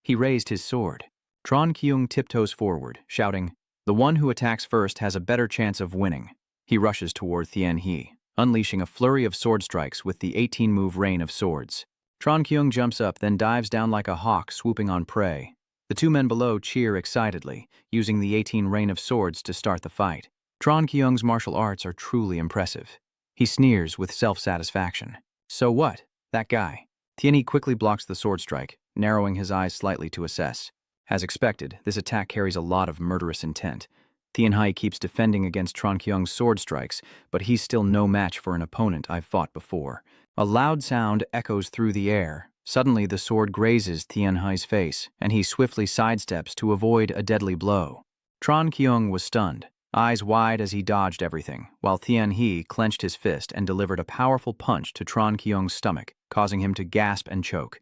He raised his sword. Tron Kyung tiptoes forward, shouting, "The one who attacks first has a better chance of winning." He rushes toward Tianhe, unleashing a flurry of sword strikes with the 18-move rain of swords. Tron Kyung jumps up, then dives down like a hawk swooping on prey. The two men below cheer excitedly, using the 18 rain of swords to start the fight. Tron Kyung's martial arts are truly impressive. He sneers with self-satisfaction. So what? That guy. Tianhe quickly blocks the sword strike, narrowing his eyes slightly to assess. As expected, this attack carries a lot of murderous intent. Tianhai keeps defending against Tron Kyung's sword strikes, but he's still no match for an opponent I've fought before. A loud sound echoes through the air. Suddenly, the sword grazes Tianhai's face, and he swiftly sidesteps to avoid a deadly blow. Tron Kyung was stunned, eyes wide as he dodged everything, while Tianhe clenched his fist and delivered a powerful punch to Tron Kyung's stomach, causing him to gasp and choke.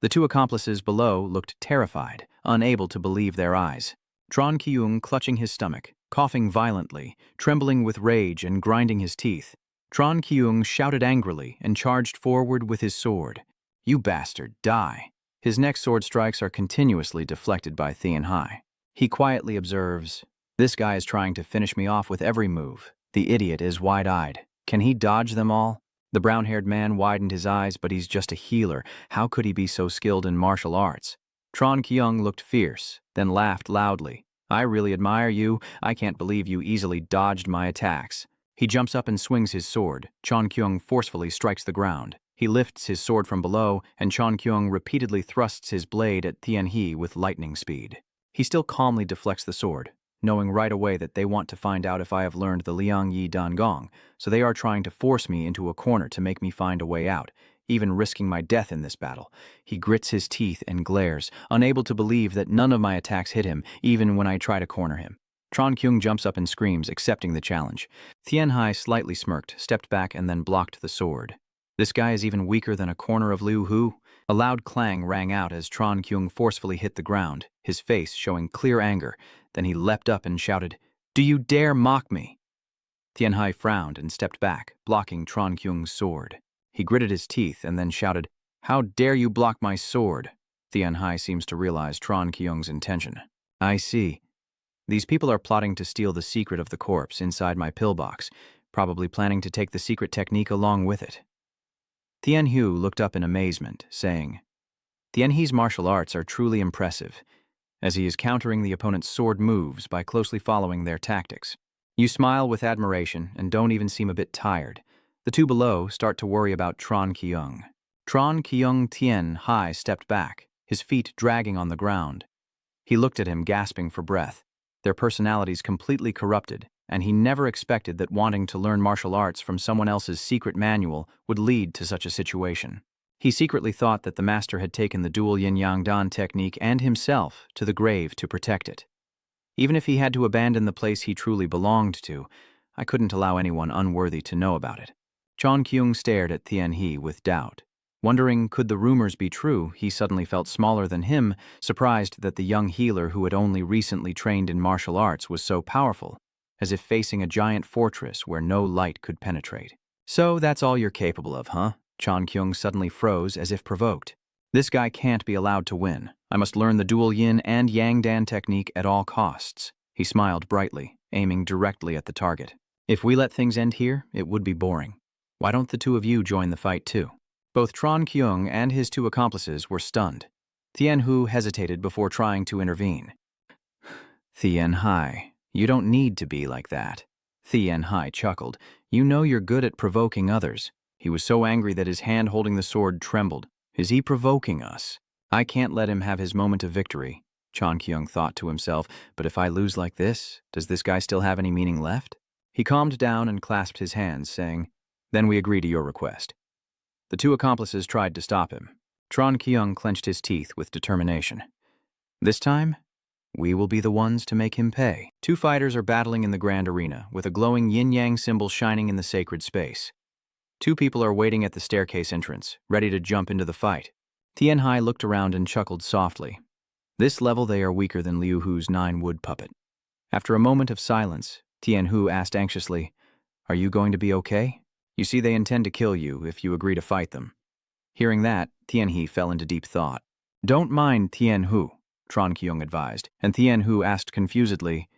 The two accomplices below looked terrified, unable to believe their eyes. Tron Kyung clutching his stomach, coughing violently, trembling with rage and grinding his teeth. Tron Kyung shouted angrily and charged forward with his sword. "You bastard, die." His next sword strikes are continuously deflected by Tianhai. He quietly observes, "This guy is trying to finish me off with every move. The idiot is wide-eyed. Can he dodge them all?" The brown-haired man widened his eyes, but he's just a healer. How could he be so skilled in martial arts? Tron Kyung looked fierce, then laughed loudly. "I really admire you. I can't believe you easily dodged my attacks." He jumps up and swings his sword. Tron Kyung forcefully strikes the ground. He lifts his sword from below, and Tron Kyung repeatedly thrusts his blade at Tianhe with lightning speed. He still calmly deflects the sword, knowing right away that they want to find out if I have learned the Liang Yi Dan Gong, so they are trying to force me into a corner to make me find a way out, even risking my death in this battle. He grits his teeth and glares, unable to believe that none of my attacks hit him, even when I try to corner him. Tron Kyung jumps up and screams, accepting the challenge. Tianhai slightly smirked, stepped back, and then blocked the sword. This guy is even weaker than a corner of Liu Hu. A loud clang rang out as Tron Kyung forcefully hit the ground, his face showing clear anger. Then he leapt up and shouted, "Do you dare mock me?" Tianhai frowned and stepped back, blocking Tron Kyung's sword. He gritted his teeth and then shouted, "How dare you block my sword?" Tianhai seems to realize Tron Kyung's intention. "I see. These people are plotting to steal the secret of the corpse inside my pillbox, probably planning to take the secret technique along with it." Tianhu looked up in amazement, saying, "Tianhe's martial arts are truly impressive, as he is countering the opponent's sword moves by closely following their tactics. You smile with admiration and don't even seem a bit tired." The two below start to worry about Tron Kyung. Tron Kyung Tianhai stepped back, his feet dragging on the ground. He looked at him, gasping for breath. Their personalities completely corrupted, and he never expected that wanting to learn martial arts from someone else's secret manual would lead to such a situation. He secretly thought that the master had taken the dual yin-yang dan technique and himself to the grave to protect it. Even if he had to abandon the place he truly belonged to, I couldn't allow anyone unworthy to know about it. Tron Kyung stared at Tianhe with doubt. Wondering could the rumors be true, he suddenly felt smaller than him, surprised that the young healer who had only recently trained in martial arts was so powerful, as if facing a giant fortress where no light could penetrate. "So that's all you're capable of, huh?" Tron Kyung suddenly froze as if provoked. "This guy can't be allowed to win. I must learn the dual yin and yang dan technique at all costs." He smiled brightly, aiming directly at the target. "If we let things end here, it would be boring. Why don't the two of you join the fight too?" Both Tron Kyung and his two accomplices were stunned. Tianhu hesitated before trying to intervene. "Tianhai, you don't need to be like that." Tianhai chuckled. "You know you're good at provoking others." He was so angry that his hand holding the sword trembled. "Is he provoking us? I can't let him have his moment of victory," Tron Kyung thought to himself, "but if I lose like this, does this guy still have any meaning left?" He calmed down and clasped his hands, saying, "Then we agree to your request. The two accomplices tried to stop him. Tron Kyung clenched his teeth with determination. This time, we will be the ones to make him pay. Two fighters are battling in the grand arena, with a glowing yin-yang symbol shining in the sacred space. Two people are waiting at the staircase entrance, ready to jump into the fight. Tian Hai looked around and chuckled softly. This level they are weaker than Liu Hu's 9-wood puppet. After a moment of silence, Tian Hu asked anxiously, "Are you going to be okay? You see, they intend to kill you if you agree to fight them." Hearing that, Tian He fell into deep thought. "Don't mind Tian Hu," Tron Kyung advised, and Tian Hu asked confusedly,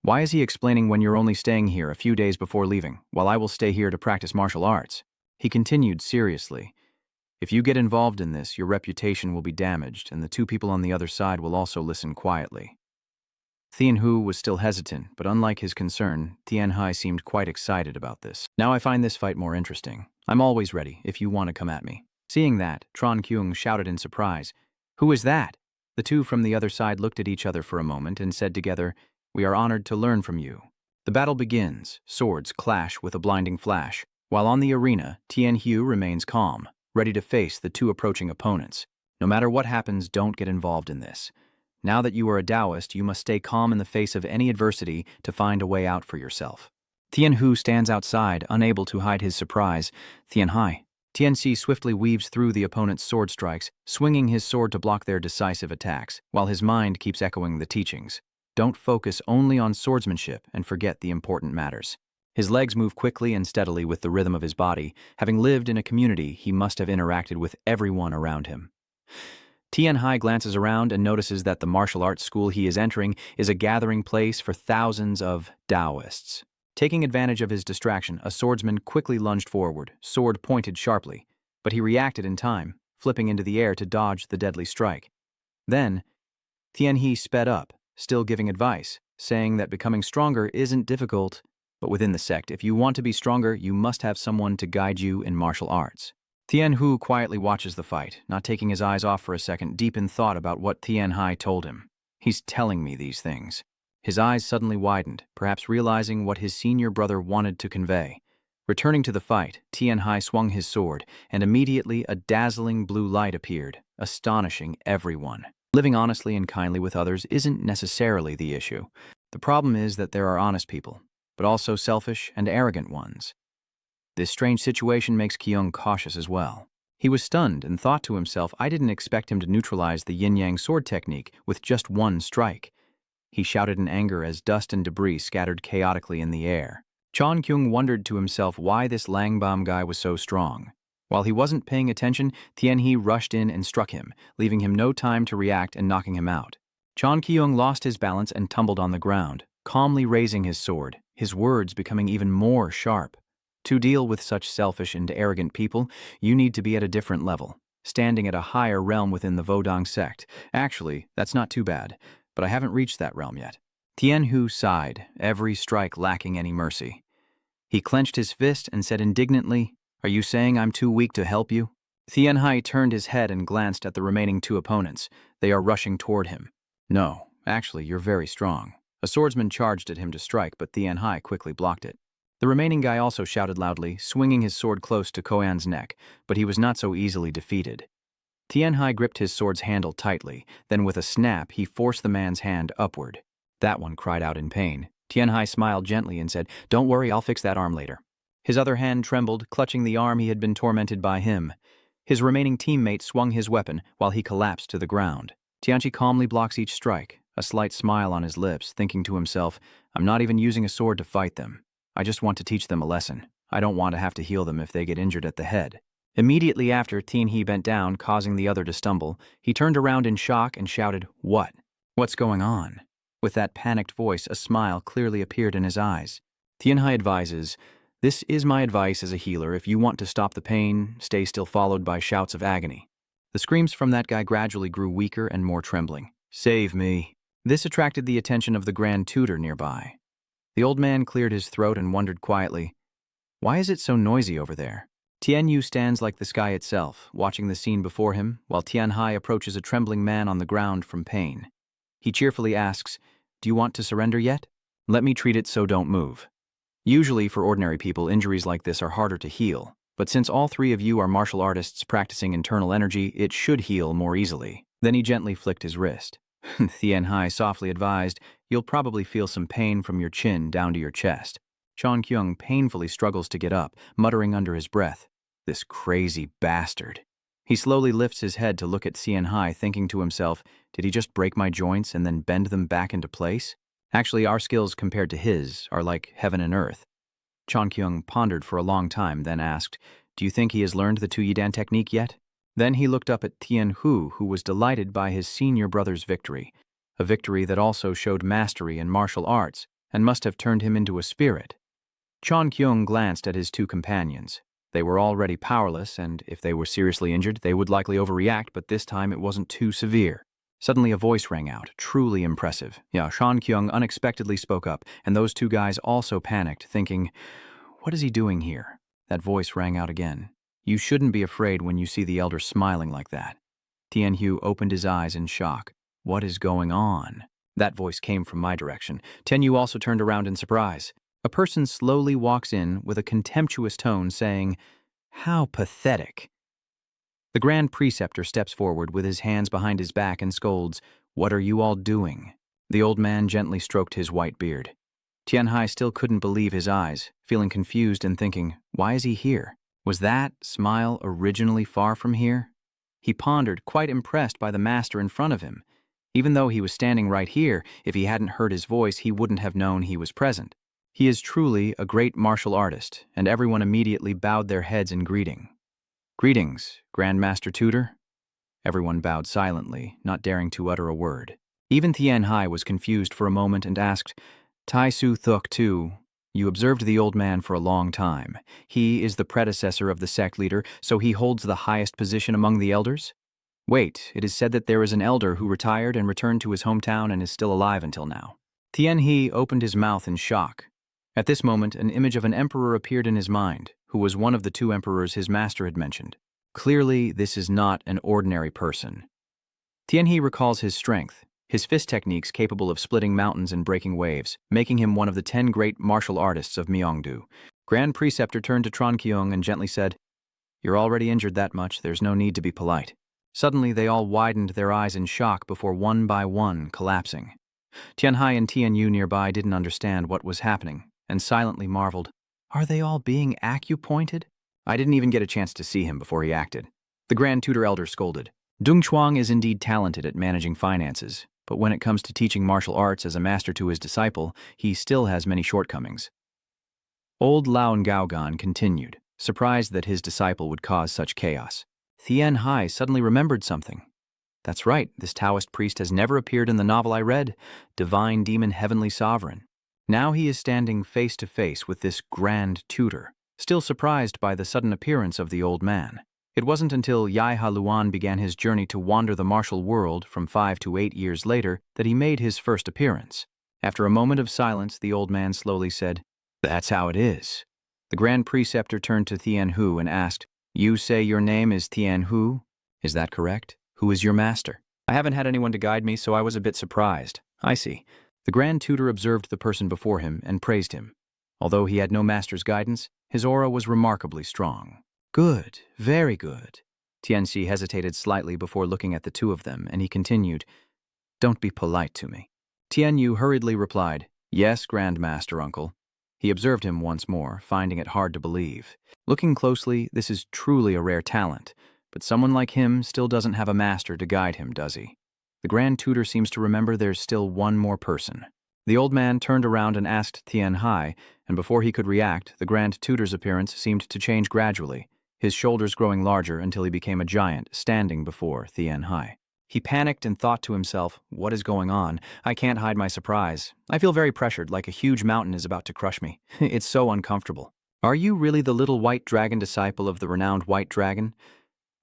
"Why is he explaining when you're only staying here a few days before leaving, while I will stay here to practice martial arts?" He continued seriously, "If you get involved in this, your reputation will be damaged, and the two people on the other side will also listen quietly." Tian Hu was still hesitant, but unlike his concern, Tian Hai seemed quite excited about this. "Now I find this fight more interesting. I'm always ready, if you want to come at me." Seeing that, Tron Kyung shouted in surprise, "Who is that?" The two from the other side looked at each other for a moment and said together, "We are honored to learn from you." The battle begins. Swords clash with a blinding flash. While on the arena, Tian Hu remains calm, ready to face the two approaching opponents. No matter what happens, don't get involved in this. Now that you are a Taoist, you must stay calm in the face of any adversity to find a way out for yourself. Tian Hu stands outside, unable to hide his surprise. "Tian Hai." Tian Xi swiftly weaves through the opponent's sword strikes, swinging his sword to block their decisive attacks, while his mind keeps echoing the teachings. Don't focus only on swordsmanship and forget the important matters. His legs move quickly and steadily with the rhythm of his body. Having lived in a community, he must have interacted with everyone around him. Tian Hai glances around and notices that the martial arts school he is entering is a gathering place for thousands of Taoists. Taking advantage of his distraction, a swordsman quickly lunged forward, sword pointed sharply, but he reacted in time, flipping into the air to dodge the deadly strike. Then, Tian He sped up, still giving advice, saying that becoming stronger isn't difficult, but within the sect, if you want to be stronger, you must have someone to guide you in martial arts. Tian Hu quietly watches the fight, not taking his eyes off for a second, deep in thought about what Tian Hai told him. He's telling me these things. His eyes suddenly widened, perhaps realizing what his senior brother wanted to convey. Returning to the fight, Tian Hai swung his sword, and immediately a dazzling blue light appeared, astonishing everyone. Living honestly and kindly with others isn't necessarily the issue. The problem is that there are honest people, but also selfish and arrogant ones. This strange situation makes Kyung cautious as well. He was stunned and thought to himself, I didn't expect him to neutralize the yin-yang sword technique with just one strike. He shouted in anger as dust and debris scattered chaotically in the air. Chon Kyung wondered to himself why this Langbam guy was so strong. While he wasn't paying attention, Tian He rushed in and struck him, leaving him no time to react and knocking him out. Chon Kyung lost his balance and tumbled on the ground, calmly raising his sword, his words becoming even more sharp. To deal with such selfish and arrogant people, you need to be at a different level, standing at a higher realm within the Vodong sect. Actually, that's not too bad, but I haven't reached that realm yet. Tian Hu sighed, every strike lacking any mercy. He clenched his fist and said indignantly, Are you saying I'm too weak to help you? Tian Hai turned his head and glanced at the remaining two opponents. They are rushing toward him. No, actually, you're very strong. A swordsman charged at him to strike, but Tian Hai quickly blocked it. The remaining guy also shouted loudly, swinging his sword close to Koan's neck, but he was not so easily defeated. Tian Hai gripped his sword's handle tightly, then with a snap, he forced the man's hand upward. That one cried out in pain. Tian Hai smiled gently and said, Don't worry, I'll fix that arm later. His other hand trembled, clutching the arm he had been tormented by him. His remaining teammate swung his weapon while he collapsed to the ground. Tianchi calmly blocks each strike, a slight smile on his lips, thinking to himself, I'm not even using a sword to fight them. I just want to teach them a lesson. I don't want to have to heal them if they get injured at the head. Immediately after, Tian He bent down, causing the other to stumble. He turned around in shock and shouted, What? What's going on? With that panicked voice, a smile clearly appeared in his eyes. Tian Hai advises, This is my advice as a healer. If you want to stop the pain, stay still, followed by shouts of agony. The screams from that guy gradually grew weaker and more trembling. Save me. This attracted the attention of the Grand Tutor nearby. The old man cleared his throat and wondered quietly, Why is it so noisy over there? Tian Yu stands like the sky itself, watching the scene before him, while Tian Hai approaches a trembling man on the ground from pain. He cheerfully asks, Do you want to surrender yet? Let me treat it so don't move. Usually, for ordinary people, injuries like this are harder to heal, But since all three of you are martial artists practicing internal energy, it should heal more easily. Then he gently flicked his wrist. Tian Hai softly advised, "You'll probably feel some pain from your chin down to your chest." Chon Kyung painfully struggles to get up, muttering under his breath, "This crazy bastard." He slowly lifts his head to look at Tian Hai, thinking to himself, "Did he just break my joints and then bend them back into place? Actually, our skills compared to his are like heaven and earth." Chon Kyung pondered for a long time, then asked, "Do you think he has learned the Tuyidan technique yet?" Then he looked up at Tian Hu, who was delighted by his senior brother's victory, a victory that also showed mastery in martial arts and must have turned him into a spirit. Chon Kyung glanced at his two companions. They were already powerless, and if they were seriously injured, they would likely overreact, but this time it wasn't too severe. Suddenly a voice rang out, truly impressive. Chon Kyung unexpectedly spoke up, and those two guys also panicked, thinking, "What is he doing here?" That voice rang out again. "You shouldn't be afraid when you see the elder smiling like that." Tian Hu opened his eyes in shock. "What is going on?" That voice came from my direction. Tian Yu also turned around in surprise. A person slowly walks in with a contemptuous tone saying, "How pathetic." The Grand Preceptor steps forward with his hands behind his back and scolds, "What are you all doing?" The old man gently stroked his white beard. Tian Hai still couldn't believe his eyes, feeling confused and thinking, why is he here? Was that smile originally far from here? He pondered, quite impressed by the master in front of him. Even though he was standing right here, if he hadn't heard his voice, he wouldn't have known he was present. He is truly a great martial artist, and everyone immediately bowed their heads in greeting. "Greetings, Grandmaster Tutor." Everyone bowed silently, not daring to utter a word. Even Tian Hai was confused for a moment and asked, "Tai Su Thuk too. You observed the old man for a long time. He is the predecessor of the sect leader, so he holds the highest position among the elders? Wait, it is said that there is an elder who retired and returned to his hometown and is still alive until now." Tian He opened his mouth in shock. At this moment, an image of an emperor appeared in his mind, who was one of the two emperors his master had mentioned. Clearly, this is not an ordinary person. Tian He recalls his strength, his fist techniques capable of splitting mountains and breaking waves, making him one of the 10 great martial artists of Myeongdo. Grand Preceptor turned to Chon Kyung and gently said, "You're already injured that much, there's no need to be polite." Suddenly, they all widened their eyes in shock before one by one collapsing. Tian Hai and Tian Yu nearby didn't understand what was happening, and silently marveled, "Are they all being acupointed?" I didn't even get a chance to see him before he acted. The Grand Tutor Elder scolded. Dung Chuang is indeed talented at managing finances, but when it comes to teaching martial arts as a master to his disciple, he still has many shortcomings. Old Laon Gaogan continued, surprised that his disciple would cause such chaos. Tian Hai suddenly remembered something. That's right, this Taoist priest has never appeared in the novel I read, Divine Demon Heavenly Sovereign. Now he is standing face to face with this Grand Tutor, still surprised by the sudden appearance of the old man. It wasn't until Yai Ha Luan began his journey to wander the martial world from 5 to 8 years later that he made his first appearance. After a moment of silence, the old man slowly said, "That's how it is." The Grand Preceptor turned to Tian Hu and asked, "You say your name is Tian Hu? Is that correct? Who is your master?" "I haven't had anyone to guide me, so I was a bit surprised." "I see." The Grand Tutor observed the person before him and praised him. Although he had no master's guidance, his aura was remarkably strong. "Good, very good." Tianxi hesitated slightly before looking at the two of them, and he continued, "Don't be polite to me." Tian Yu hurriedly replied, "Yes, Grand Master, uncle." He observed him once more, finding it hard to believe. Looking closely, this is truly a rare talent, but someone like him still doesn't have a master to guide him, does he? The Grand Tutor seems to remember there's still one more person. The old man turned around and asked Tian Hai, and before he could react, the Grand Tutor's appearance seemed to change gradually, his shoulders growing larger until he became a giant, standing before Tian Hai. He panicked and thought to himself, what is going on? I can't hide my surprise. I feel very pressured, like a huge mountain is about to crush me. It's so uncomfortable. Are you really the little white dragon disciple of the renowned white dragon?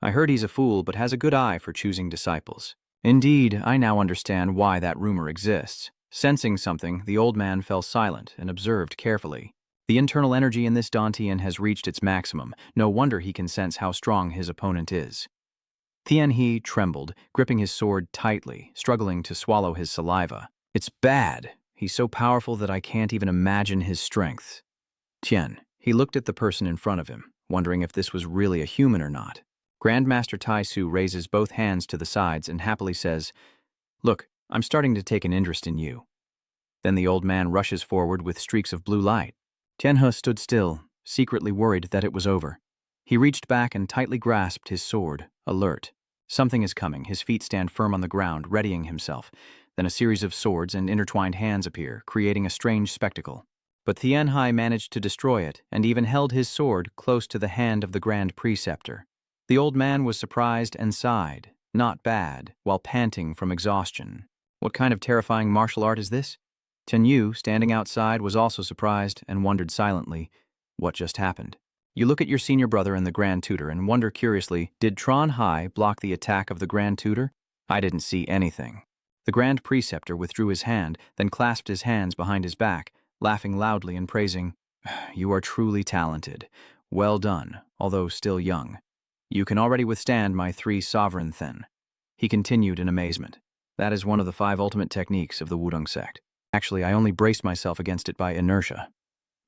I heard he's a fool, but has a good eye for choosing disciples. Indeed, I now understand why that rumor exists. Sensing something, the old man fell silent and observed carefully. The internal energy in this Dantian has reached its maximum. No wonder he can sense how strong his opponent is. Tian He trembled, gripping his sword tightly, struggling to swallow his saliva. It's bad. He's so powerful that I can't even imagine his strength. Tian. He looked at the person in front of him. wondering if this was really a human or not. Grandmaster Tai Su raises both hands to the sides and happily says, "Look, I'm starting to take an interest in you." Then the old man rushes forward with streaks of blue light. Tianhe stood still, secretly worried that it was over. He reached back and tightly grasped his sword, alert. Something is coming. His feet stand firm on the ground, readying himself. Then a series of swords and intertwined hands appear, creating a strange spectacle. But Tianhe managed to destroy it, and even held his sword close to the hand of the Grand Preceptor. The old man was surprised and sighed, not bad, while panting from exhaustion. What kind of terrifying martial art is this? Tianyu, standing outside, was also surprised and wondered silently, what just happened? You look at your senior brother and the Grand Tutor and wonder curiously, did Tron Hai block the attack of the Grand Tutor? I didn't see anything. The Grand Preceptor withdrew his hand, then clasped his hands behind his back, laughing loudly and praising, "You are truly talented. Well done, although still young. You can already withstand my 3 sovereign Then." He continued in amazement. That is one of the 5 ultimate techniques of the Wudong sect. Actually, I only braced myself against it by inertia.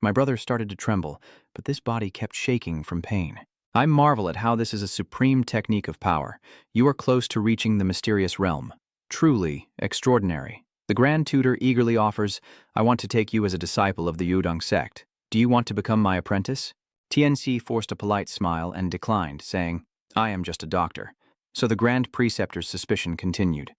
My brother started to tremble, but this body kept shaking from pain. I marvel at how this is a supreme technique of power. You are close to reaching the mysterious realm. Truly extraordinary. The Grand Tutor eagerly offers, "I want to take you as a disciple of the Wudong sect. Do you want to become my apprentice?" Tianxi forced a polite smile and declined, saying, "I am just a doctor." So the Grand Preceptor's suspicion continued.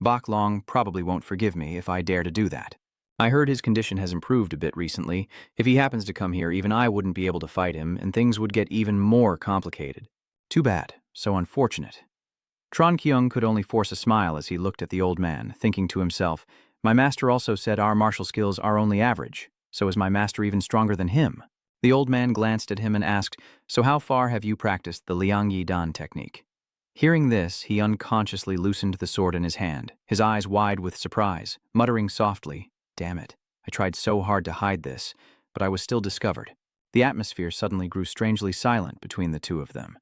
Bak Long probably won't forgive me if I dare to do that. I heard his condition has improved a bit recently. If he happens to come here, even I wouldn't be able to fight him, and things would get even more complicated. Too bad. So unfortunate. Tron Kyung could only force a smile as he looked at the old man, thinking to himself, my master also said our martial skills are only average, so is my master even stronger than him? The old man glanced at him and asked, so how far have you practiced the Liang Yi Dan technique? Hearing this, he unconsciously loosened the sword in his hand, his eyes wide with surprise, muttering softly, "Damn it, I tried so hard to hide this, but I was still discovered." The atmosphere suddenly grew strangely silent between the two of them.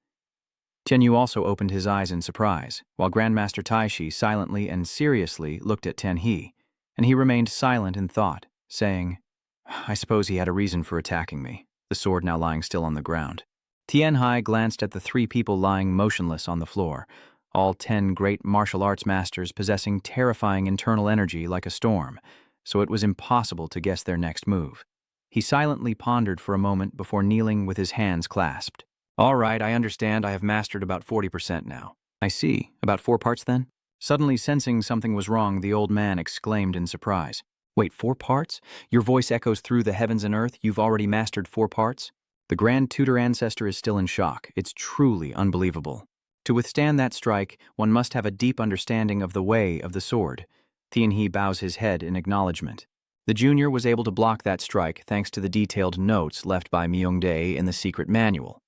Tianyu also opened his eyes in surprise, while Grandmaster Taishi silently and seriously looked at Tianhe, and he remained silent in thought, saying, "I suppose he had a reason for attacking me," the sword now lying still on the ground. Tianhe glanced at the 3 people lying motionless on the floor, all 10 great martial arts masters possessing terrifying internal energy like a storm, so it was impossible to guess their next move. He silently pondered for a moment before kneeling with his hands clasped. "All right, I understand. I have mastered about 40% now." "I see. About 4 parts then?" Suddenly sensing something was wrong, the old man exclaimed in surprise. "Wait, 4 parts? Your voice echoes through the heavens and earth. You've already mastered 4 parts?" The Grand Tutor ancestor is still in shock. It's truly unbelievable. To withstand that strike, one must have a deep understanding of the way of the sword. Tianhe bows his head in acknowledgement. The junior was able to block that strike thanks to the detailed notes left by Myungdae in the secret manual.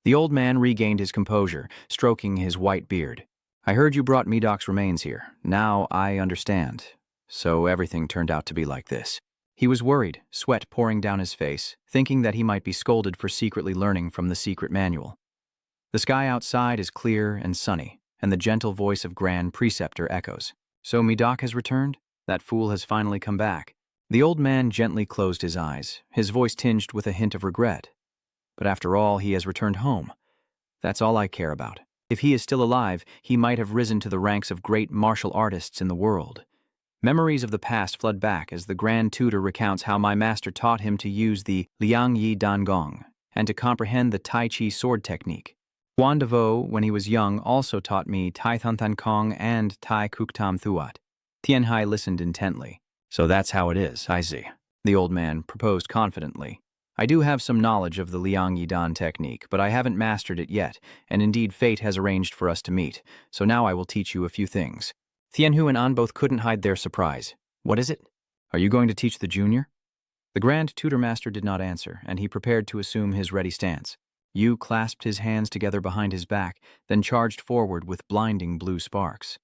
The old man regained his composure, stroking his white beard. "I heard you brought Medok's remains here. Now I understand. So everything turned out to be like this." He was worried, sweat pouring down his face, thinking that he might be scolded for secretly learning from the secret manual. The sky outside is clear and sunny, and the gentle voice of Grand Preceptor echoes. "So Medok has returned? That fool has finally come back." The old man gently closed his eyes, his voice tinged with a hint of regret. "But after all, he has returned home. That's all I care about. If he is still alive, he might have risen to the ranks of great martial artists in the world." Memories of the past flood back as the Grand Tutor recounts how my master taught him to use the Liang Yi Dan Gong and to comprehend the Tai Chi sword technique. Guan Devo, when he was young, also taught me Tai Thun Than Kong and Tai Kuk Tam Thuat. Tianhe listened intently. "So that's how it is, I see," the old man proposed confidently. "I do have some knowledge of the Liang Yi Dan technique, but I haven't mastered it yet, and indeed fate has arranged for us to meet, so now I will teach you a few things." Tianhu and An both couldn't hide their surprise. "What is it? Are you going to teach the junior?" The Grand Tutor Master did not answer, and he prepared to assume his ready stance. Yu clasped his hands together behind his back, then charged forward with blinding blue sparks.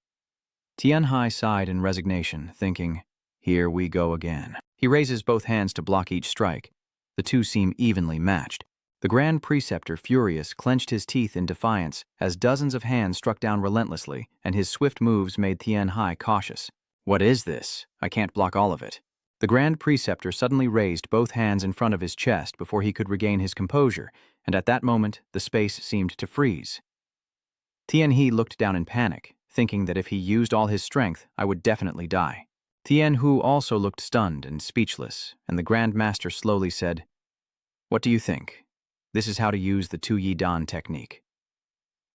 Tianhe sighed in resignation, thinking, "Here we go again." He raises both hands to block each strike. The two seem evenly matched. The Grand Preceptor, furious, clenched his teeth in defiance as dozens of hands struck down relentlessly, and his swift moves made Tianhe cautious. "What is this? I can't block all of it." The Grand Preceptor suddenly raised both hands in front of his chest before he could regain his composure, and at that moment the space seemed to freeze. Tianhe looked down in panic, thinking that if he used all his strength, I would definitely die. Tianhu also looked stunned and speechless, and the Grand Master slowly said, "What do you think? This is how to use the Tu Yi Dan technique."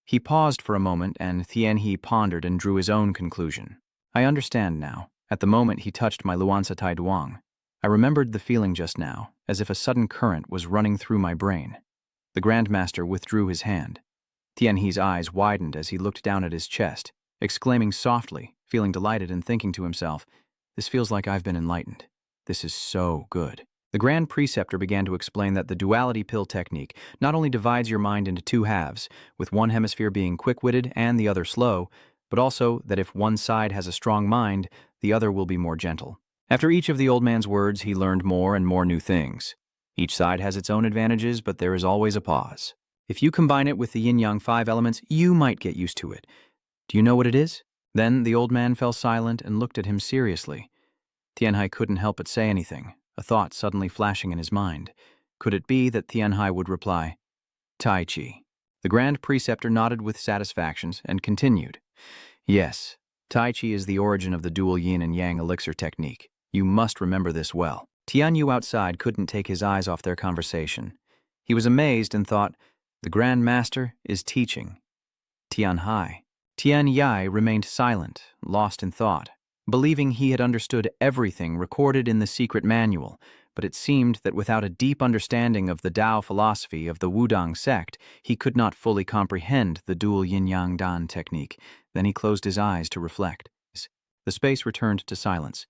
He paused for a moment, and Tianhe pondered and drew his own conclusion. I understand now. At the moment he touched my Luansa Tai Duang, I remembered the feeling just now, as if a sudden current was running through my brain. The Grand Master withdrew his hand. Tianhe's eyes widened as he looked down at his chest, exclaiming softly, feeling delighted and thinking to himself, "This feels like I've been enlightened. This is so good." The Grand Preceptor began to explain that the duality pill technique not only divides your mind into two halves, with one hemisphere being quick-witted and the other slow, but also that if one side has a strong mind, the other will be more gentle. After each of the old man's words, he learned more and more new things. Each side has its own advantages, but there is always a pause. If you combine it with the yin-yang 5 elements, you might get used to it. Do you know what it is? Then the old man fell silent and looked at him seriously. Tianhe couldn't help but say anything, a thought suddenly flashing in his mind. Could it be that Tianhe would reply, "Tai Chi"? The Grand Preceptor nodded with satisfaction and continued, "Yes, Tai Chi is the origin of the dual yin and yang elixir technique. You must remember this well." Tianyu outside couldn't take his eyes off their conversation. He was amazed and thought, the Grand Master is teaching Tianhe. Tianyi remained silent, lost in thought, believing he had understood everything recorded in the secret manual, but it seemed that without a deep understanding of the Tao philosophy of the Wudang sect, he could not fully comprehend the dual yin-yang dan technique. Then he closed his eyes to reflect. The space returned to silence.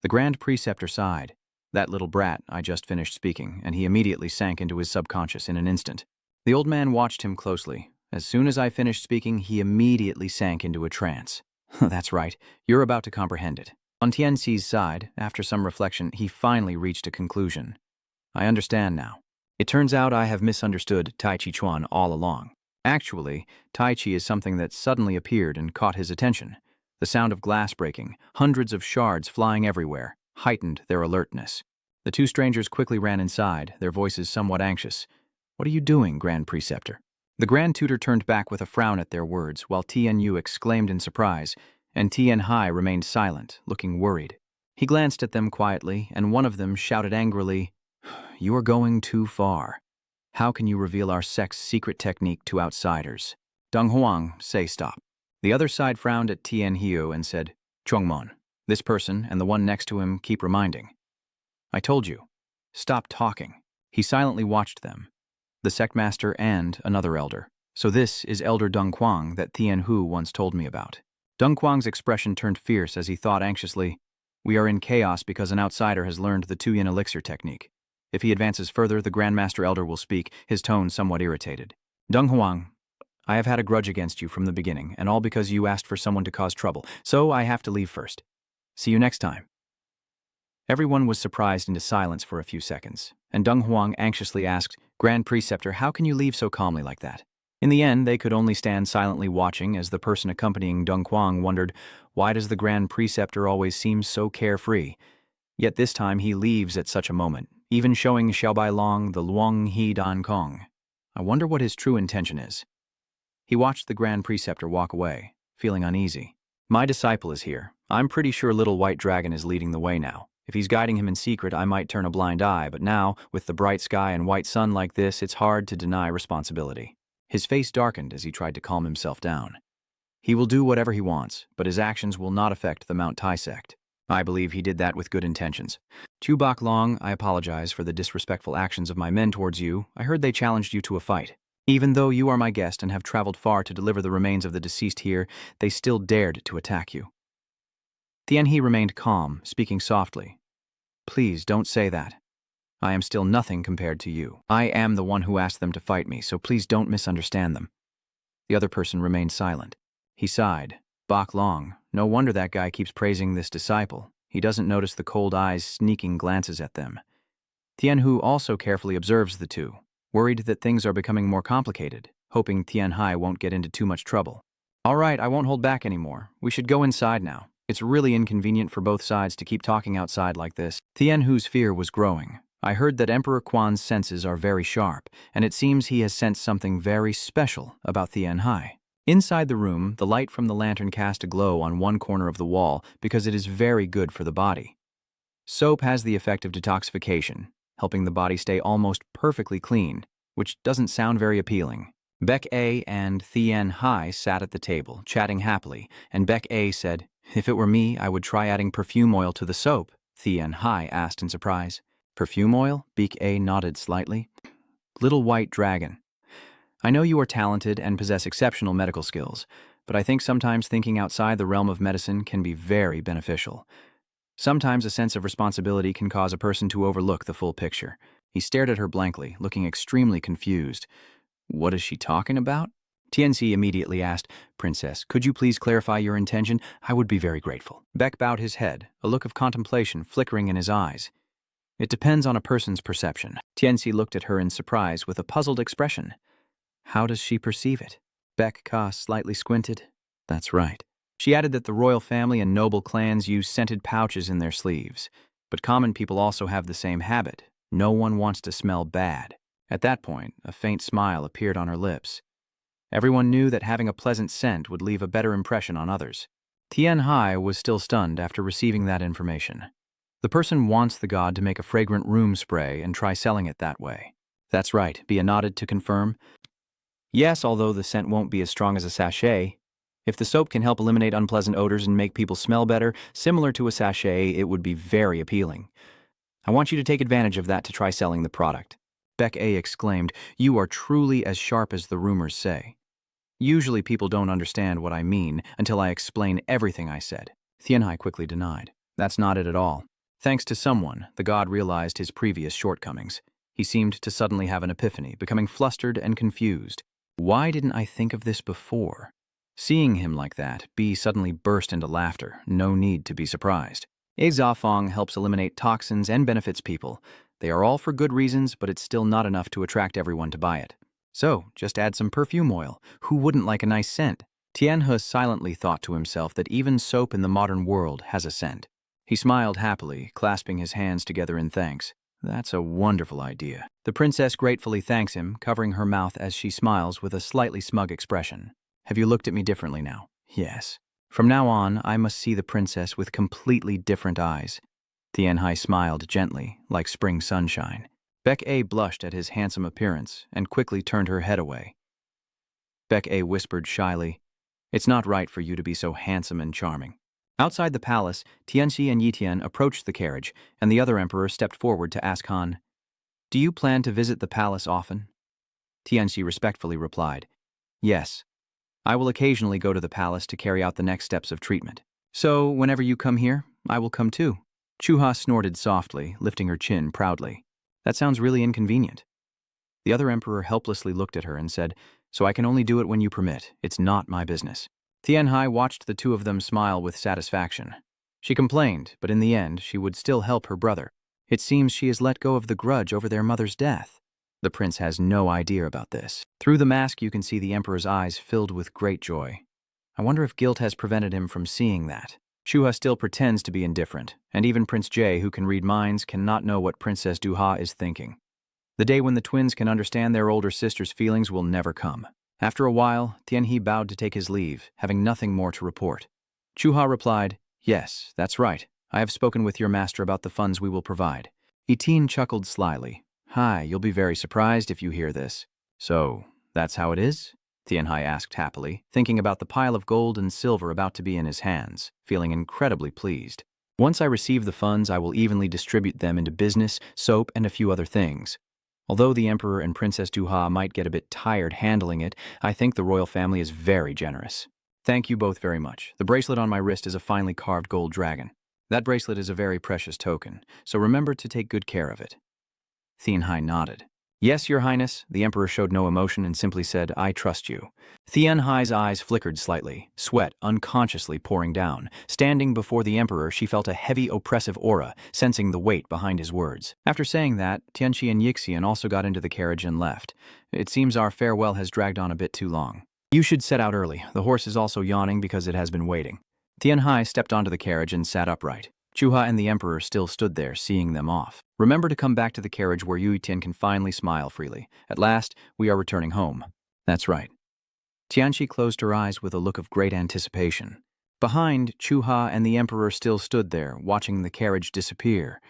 The Grand Preceptor sighed. "That little brat," I just finished speaking, and he immediately sank into his subconscious in an instant. The old man watched him closely. As soon as I finished speaking, he immediately sank into a trance. "That's right, you're about to comprehend it." On Tianxi's side, after some reflection, he finally reached a conclusion. "I understand now. It turns out I have misunderstood Tai Chi Chuan all along. Actually, Tai Chi is something that suddenly appeared and caught his attention. The sound of glass breaking, hundreds of shards flying everywhere, heightened their alertness. The two strangers quickly ran inside, their voices somewhat anxious. "What are you doing, Grand Preceptor?" The Grand Tutor turned back with a frown at their words, while Tianyu exclaimed in surprise, and Tianhai remained silent, looking worried. He glanced at them quietly, and one of them shouted angrily, "You are going too far. How can you reveal our sect's secret technique to outsiders?" Deng Huang, say stop. The other side frowned at Tianhiu and said, "Chongmon, this person and the one next to him keep reminding." "I told you. Stop talking." He silently watched them, the sectmaster and another elder. "So this is Elder Deng Quang that Tianhu once told me about." Deng Quang's expression turned fierce as he thought anxiously, "We are in chaos because an outsider has learned the Tu-Yin elixir technique. If he advances further, the Grand Master Elder will speak, his tone somewhat irritated. Deng Huang, I have had a grudge against you from the beginning, and all because you asked for someone to cause trouble, so I have to leave first. See you next time." Everyone was surprised into silence for a few seconds, and Deng Huang anxiously asked, "Grand Preceptor, how can you leave so calmly like that?" In the end, they could only stand silently watching as the person accompanying Deng Huang wondered, why does the Grand Preceptor always seem so carefree? Yet this time he leaves at such a moment, even showing Xiaobai Long the Luong He Dan Kong. I wonder what his true intention is. He watched the Grand Preceptor walk away, feeling uneasy. "My disciple is here. I'm pretty sure Little White Dragon is leading the way now. If he's guiding him in secret, I might turn a blind eye, but now, with the bright sky and white sun like this, it's hard to deny responsibility." His face darkened as he tried to calm himself down. He will do whatever he wants, but his actions will not affect the Mount Tai sect. I believe he did that with good intentions. "Tu Bak Long, I apologize for the disrespectful actions of my men towards you. I heard they challenged you to a fight. Even though you are my guest and have traveled far to deliver the remains of the deceased here, they still dared to attack you." Tianhe remained calm, speaking softly. "Please don't say that. I am still nothing compared to you. I am the one who asked them to fight me, so please don't misunderstand them." The other person remained silent. He sighed. "Bak Long, no wonder that guy keeps praising this disciple. He doesn't notice the cold eyes sneaking glances at them." Tianhu also carefully observes the two, worried that things are becoming more complicated, hoping Tianhai won't get into too much trouble. "All right, I won't hold back anymore. We should go inside now. It's really inconvenient for both sides to keep talking outside like this. Tianhu's fear was growing. I heard that Emperor Quan's senses are very sharp, and it seems he has sensed something very special about Tianhai. Inside the room, the light from the lantern cast a glow on one corner of the wall because it is very good for the body. Soap has the effect of detoxification, helping the body stay almost perfectly clean, which doesn't sound very appealing. Beck A and Thien Hai sat at the table, chatting happily, and Beck A said, "If it were me, I would try adding perfume oil to the soap," Thien Hai asked in surprise. "Perfume oil?" Beck A nodded slightly. "Little White Dragon. I know you are talented and possess exceptional medical skills, but I think sometimes thinking outside the realm of medicine can be very beneficial. Sometimes a sense of responsibility can cause a person to overlook the full picture." He stared at her blankly, looking extremely confused. What is she talking about? Tianxi immediately asked, "Princess, could you please clarify your intention? I would be very grateful." Beck bowed his head, a look of contemplation flickering in his eyes. "It depends on a person's perception." Tianxi looked at her in surprise with a puzzled expression. "How does she perceive it?" Beck Ka slightly squinted. "That's right." She added that the royal family and noble clans use scented pouches in their sleeves, but common people also have the same habit. No one wants to smell bad. At that point, a faint smile appeared on her lips. Everyone knew that having a pleasant scent would leave a better impression on others. Tian Hai was still stunned after receiving that information. The person wants the god to make a fragrant room spray and try selling it that way. "That's right," Bia nodded to confirm. "Yes, although the scent won't be as strong as a sachet. If the soap can help eliminate unpleasant odors and make people smell better, similar to a sachet, it would be very appealing. I want you to take advantage of that to try selling the product." Beck A exclaimed, "You are truly as sharp as the rumors say." Usually people don't understand what I mean until I explain everything I said. Tianhai quickly denied. "That's not it at all. Thanks to someone, the god realized his previous shortcomings. He seemed to suddenly have an epiphany, becoming flustered and confused. Why didn't I think of this before?" Seeing him like that, B suddenly burst into laughter. No need to be surprised. A Zafong helps eliminate toxins and benefits people. They are all for good reasons, but it's still not enough to attract everyone to buy it. So, just add some perfume oil. Who wouldn't like a nice scent? Tianhe silently thought to himself that even soap in the modern world has a scent. He smiled happily, clasping his hands together in thanks. "That's a wonderful idea." The princess gratefully thanks him, covering her mouth as she smiles with a slightly smug expression. "Have you looked at me differently now?" "Yes. From now on, I must see the princess with completely different eyes." Tianhai smiled gently, like spring sunshine. Beck A blushed at his handsome appearance and quickly turned her head away. Beck A whispered shyly, "It's not right for you to be so handsome and charming." Outside the palace, Tianxi and Yitian approached the carriage, and the other emperor stepped forward to ask Han, "Do you plan to visit the palace often?" Tianxi respectfully replied, "Yes. I will occasionally go to the palace to carry out the next steps of treatment. So, whenever you come here, I will come too." Chuha snorted softly, lifting her chin proudly. "That sounds really inconvenient." The other emperor helplessly looked at her and said, "So I can only do it when you permit. It's not my business." Tianhai watched the two of them smile with satisfaction. She complained, but in the end, she would still help her brother. It seems she has let go of the grudge over their mother's death. The prince has no idea about this. Through the mask, you can see the emperor's eyes filled with great joy. I wonder if guilt has prevented him from seeing that. Chuha still pretends to be indifferent, and even Prince Jay, who can read minds, cannot know what Princess Duha is thinking. The day when the twins can understand their older sister's feelings will never come. After a while, Tianhe bowed to take his leave, having nothing more to report. Chuha replied, "Yes, that's right. I have spoken with your master about the funds we will provide." Itin chuckled slyly. "Hi, you'll be very surprised if you hear this." "So, that's how it is?" Tianhai asked happily, thinking about the pile of gold and silver about to be in his hands, feeling incredibly pleased. "Once I receive the funds, I will evenly distribute them into business, soap, and a few other things. Although the Emperor and Princess Duha might get a bit tired handling it, I think the royal family is very generous. Thank you both very much. The bracelet on my wrist is a finely carved gold dragon. That bracelet is a very precious token, so remember to take good care of it." Tianhai nodded. "Yes, Your Highness." The Emperor showed no emotion and simply said, "I trust you." Tianhai's eyes flickered slightly, sweat unconsciously pouring down. Standing before the Emperor, she felt a heavy, oppressive aura, sensing the weight behind his words. After saying that, Tianxi and Yixian also got into the carriage and left. "It seems our farewell has dragged on a bit too long. You should set out early. The horse is also yawning because it has been waiting." Tianhai stepped onto the carriage and sat upright. Chuha and the Emperor still stood there, seeing them off. Remember to come back to the carriage where Yu Tian can finally smile freely. At last, we are returning home. That's right. Tianqi closed her eyes with a look of great anticipation. Behind, Chuha and the Emperor still stood there, watching the carriage disappear.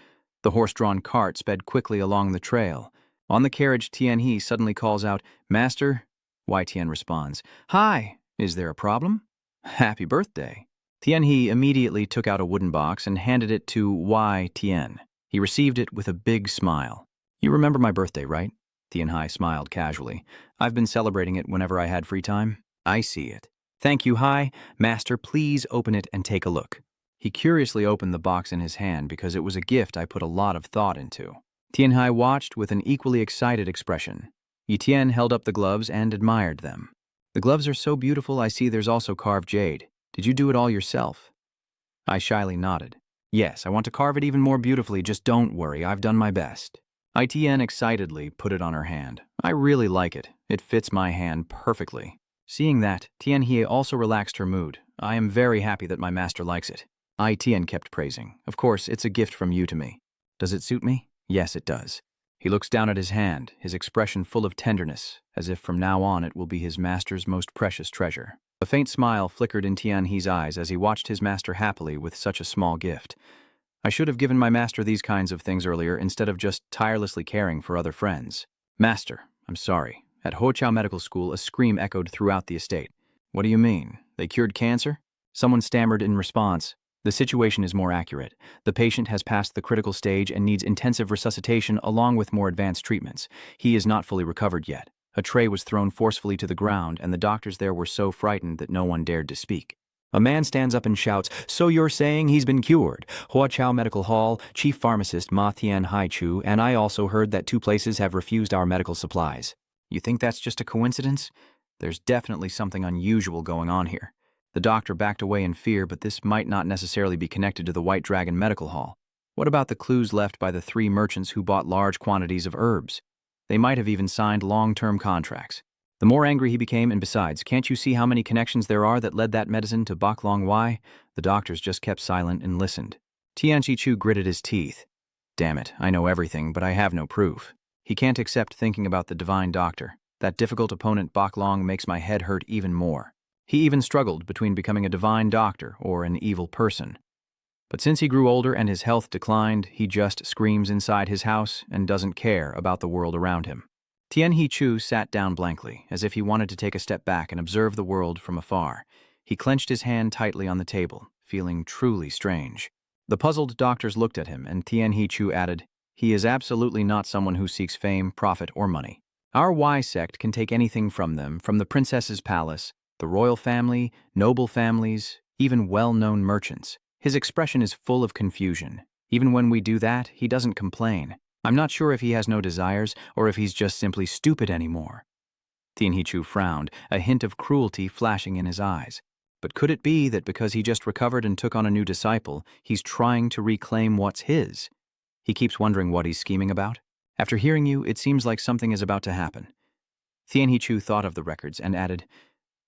The horse-drawn cart sped quickly along the trail. On the carriage, Tianhe suddenly calls out, "Master?" Wai Tian responds, "Hi, is there a problem?" "Happy birthday." Tianhe immediately took out a wooden box and handed it to Wai Tian. He received it with a big smile. "You remember my birthday, right?" Tianhai smiled casually. "I've been celebrating it whenever I had free time." "I see it." "Thank you, Hai. Master, please open it and take a look." He curiously opened the box in his hand because it was a gift I put a lot of thought into. Tianhai watched with an equally excited expression. Yitian held up the gloves and admired them. "The gloves are so beautiful, I see there's also carved jade. Did you do it all yourself?" I shyly nodded. "Yes, I want to carve it even more beautifully, just don't worry, I've done my best." Itn excitedly put it on her hand. "I really like it. It fits my hand perfectly." Seeing that, Tianhe also relaxed her mood. "I am very happy that my master likes it." Itn kept praising. "Of course, it's a gift from you to me. Does it suit me?" "Yes, it does." He looks down at his hand, his expression full of tenderness, as if from now on it will be his master's most precious treasure. A faint smile flickered in Tianhe's eyes as he watched his master happily with such a small gift. I should have given my master these kinds of things earlier instead of just tirelessly caring for other friends. "Master, I'm sorry." At Hochao Medical School, a scream echoed throughout the estate. "What do you mean? They cured cancer?" Someone stammered in response. "The situation is more accurate. The patient has passed the critical stage and needs intensive resuscitation along with more advanced treatments. He is not fully recovered yet." A tray was thrown forcefully to the ground, and the doctors there were so frightened that no one dared to speak. A man stands up and shouts, "So you're saying he's been cured?" Huachao Medical Hall, Chief Pharmacist Ma Tian Haichu, and I also heard that 2 places have refused our medical supplies. You think that's just a coincidence? There's definitely something unusual going on here. The doctor backed away in fear, but this might not necessarily be connected to the White Dragon Medical Hall. What about the clues left by the 3 merchants who bought large quantities of herbs? They might have even signed long-term contracts. The more angry he became, and besides, can't you see how many connections there are that led that medicine to Baklong Wai? The doctors just kept silent and listened. Tianchi Chu gritted his teeth. "Damn it, I know everything, but I have no proof." He can't accept thinking about the divine doctor. That difficult opponent Baklong makes my head hurt even more. He even struggled between becoming a divine doctor or an evil person. But since he grew older and his health declined, he just screams inside his house and doesn't care about the world around him. Tianhe Chu sat down blankly, as if he wanted to take a step back and observe the world from afar. He clenched his hand tightly on the table, feeling truly strange. The puzzled doctors looked at him, and Tianhe Chu added, "He is absolutely not someone who seeks fame, profit, or money. Our Y sect can take anything from them, from the princess's palace, the royal family, noble families, even well-known merchants. His expression is full of confusion. Even when we do that, he doesn't complain. I'm not sure if he has no desires or if he's just simply stupid anymore." Tianhe Chu frowned, a hint of cruelty flashing in his eyes. But could it be that because he just recovered and took on a new disciple, he's trying to reclaim what's his? He keeps wondering what he's scheming about. After hearing you, it seems like something is about to happen. Tianhe Chu thought of the records and added,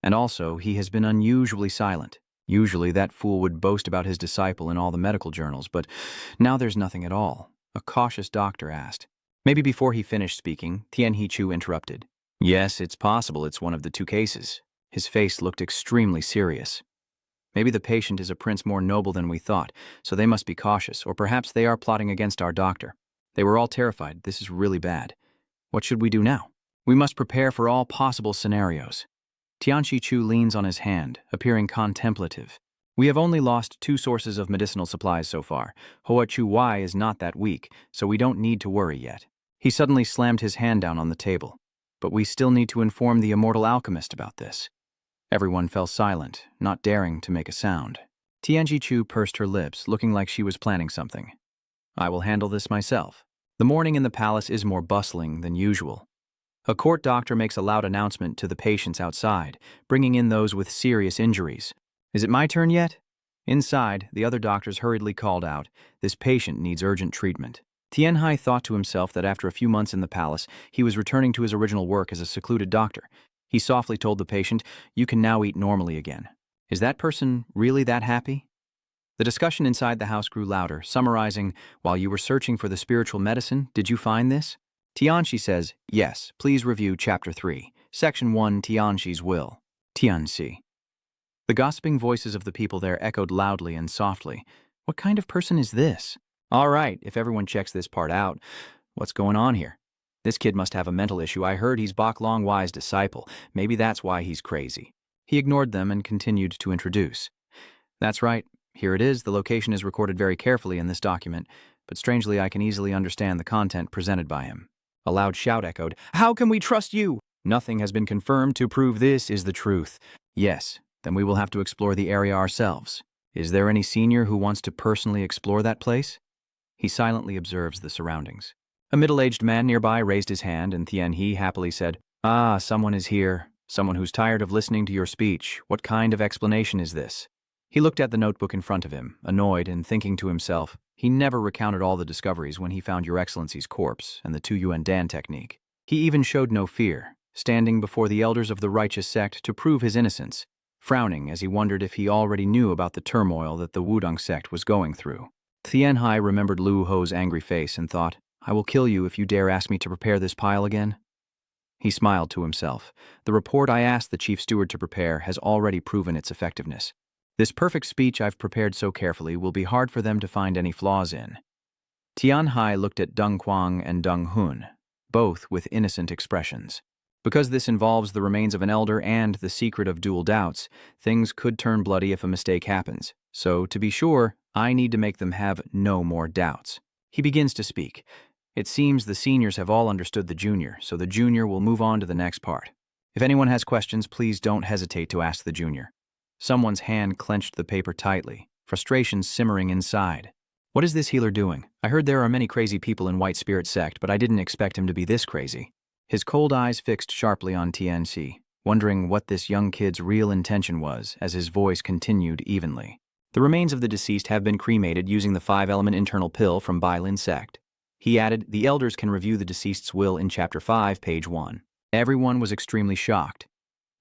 "And also, he has been unusually silent. Usually that fool would boast about his disciple in all the medical journals, but now there's nothing at all." A cautious doctor asked. Maybe before he finished speaking, Tianhe Chu interrupted. "Yes, it's possible it's one of the 2 cases." His face looked extremely serious. "Maybe the patient is a prince more noble than we thought, so they must be cautious, or perhaps they are plotting against our doctor. They were all terrified. This is really bad. What should we do now? We must prepare for all possible scenarios." Tianchi Chu leans on his hand, appearing contemplative. "We have only lost 2 sources of medicinal supplies so far. Hoa Chu Wai is not that weak, so we don't need to worry yet." He suddenly slammed his hand down on the table. "But we still need to inform the immortal alchemist about this." Everyone fell silent, not daring to make a sound. Tianji Chu pursed her lips, looking like she was planning something. "I will handle this myself." The morning in the palace is more bustling than usual. A court doctor makes a loud announcement to the patients outside, bringing in those with serious injuries. "Is it my turn yet?" Inside, the other doctors hurriedly called out, "This patient needs urgent treatment." Tianhai thought to himself that after a few months in the palace, he was returning to his original work as a secluded doctor. He softly told the patient, "You can now eat normally again." Is that person really that happy? The discussion inside the house grew louder, summarizing, while you were searching for the spiritual medicine, did you find this? Tianxi says, yes, please review Chapter 3, Section 1, Tianxi's Will. Tianxi. The gossiping voices of the people there echoed loudly and softly. What kind of person is this? All right, if everyone checks this part out, what's going on here? This kid must have a mental issue. I heard he's Bok Longwai's disciple. Maybe that's why he's crazy. He ignored them and continued to introduce. That's right. Here it is. The location is recorded very carefully in this document, but strangely I can easily understand the content presented by him. A loud shout echoed, "How can we trust you? Nothing has been confirmed to prove this is the truth." Yes, then we will have to explore the area ourselves. Is there any senior who wants to personally explore that place? He silently observes the surroundings. A middle-aged man nearby raised his hand, and Tian He happily said, "Ah, someone is here. Someone who's tired of listening to your speech. What kind of explanation is this?" He looked at the notebook in front of him, annoyed and thinking to himself, he never recounted all the discoveries when he found Your Excellency's corpse and the 2 Yuan Dan technique. He even showed no fear, standing before the elders of the righteous sect to prove his innocence, frowning as he wondered if he already knew about the turmoil that the Wudong sect was going through. Tian Hai remembered Lu Ho's angry face and thought, I will kill you if you dare ask me to prepare this pile again. He smiled to himself. The report I asked the chief steward to prepare has already proven its effectiveness. This perfect speech I've prepared so carefully will be hard for them to find any flaws in. Tian Hai looked at Deng Quang and Deng Hun, both with innocent expressions. Because this involves the remains of an elder and the secret of dual doubts, things could turn bloody if a mistake happens. So, to be sure, I need to make them have no more doubts. He begins to speak. It seems the seniors have all understood the junior, so the junior will move on to the next part. If anyone has questions, please don't hesitate to ask the junior. Someone's hand clenched the paper tightly, frustration simmering inside. What is this healer doing? I heard there are many crazy people in White Spirit sect, but I didn't expect him to be this crazy. His cold eyes fixed sharply on Tianxi, wondering what this young kid's real intention was as his voice continued evenly. The remains of the deceased have been cremated using the 5-element internal pill from Bailin sect. He added, the elders can review the deceased's will in Chapter 5, page 1. Everyone was extremely shocked.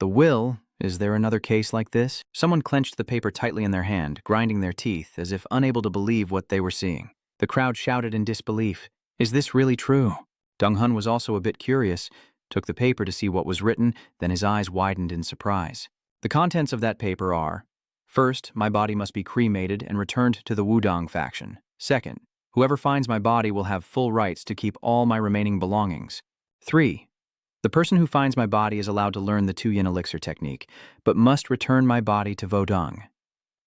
The will? Is there another case like this? Someone clenched the paper tightly in their hand, grinding their teeth as if unable to believe what they were seeing. The crowd shouted in disbelief. Is this really true? Deng Hun was also a bit curious, took the paper to see what was written, then his eyes widened in surprise. The contents of that paper are, first, my body must be cremated and returned to the Wudong faction. Second, whoever finds my body will have full rights to keep all my remaining belongings. 3. The person who finds my body is allowed to learn the 2-yin elixir technique, but must return my body to Vodong.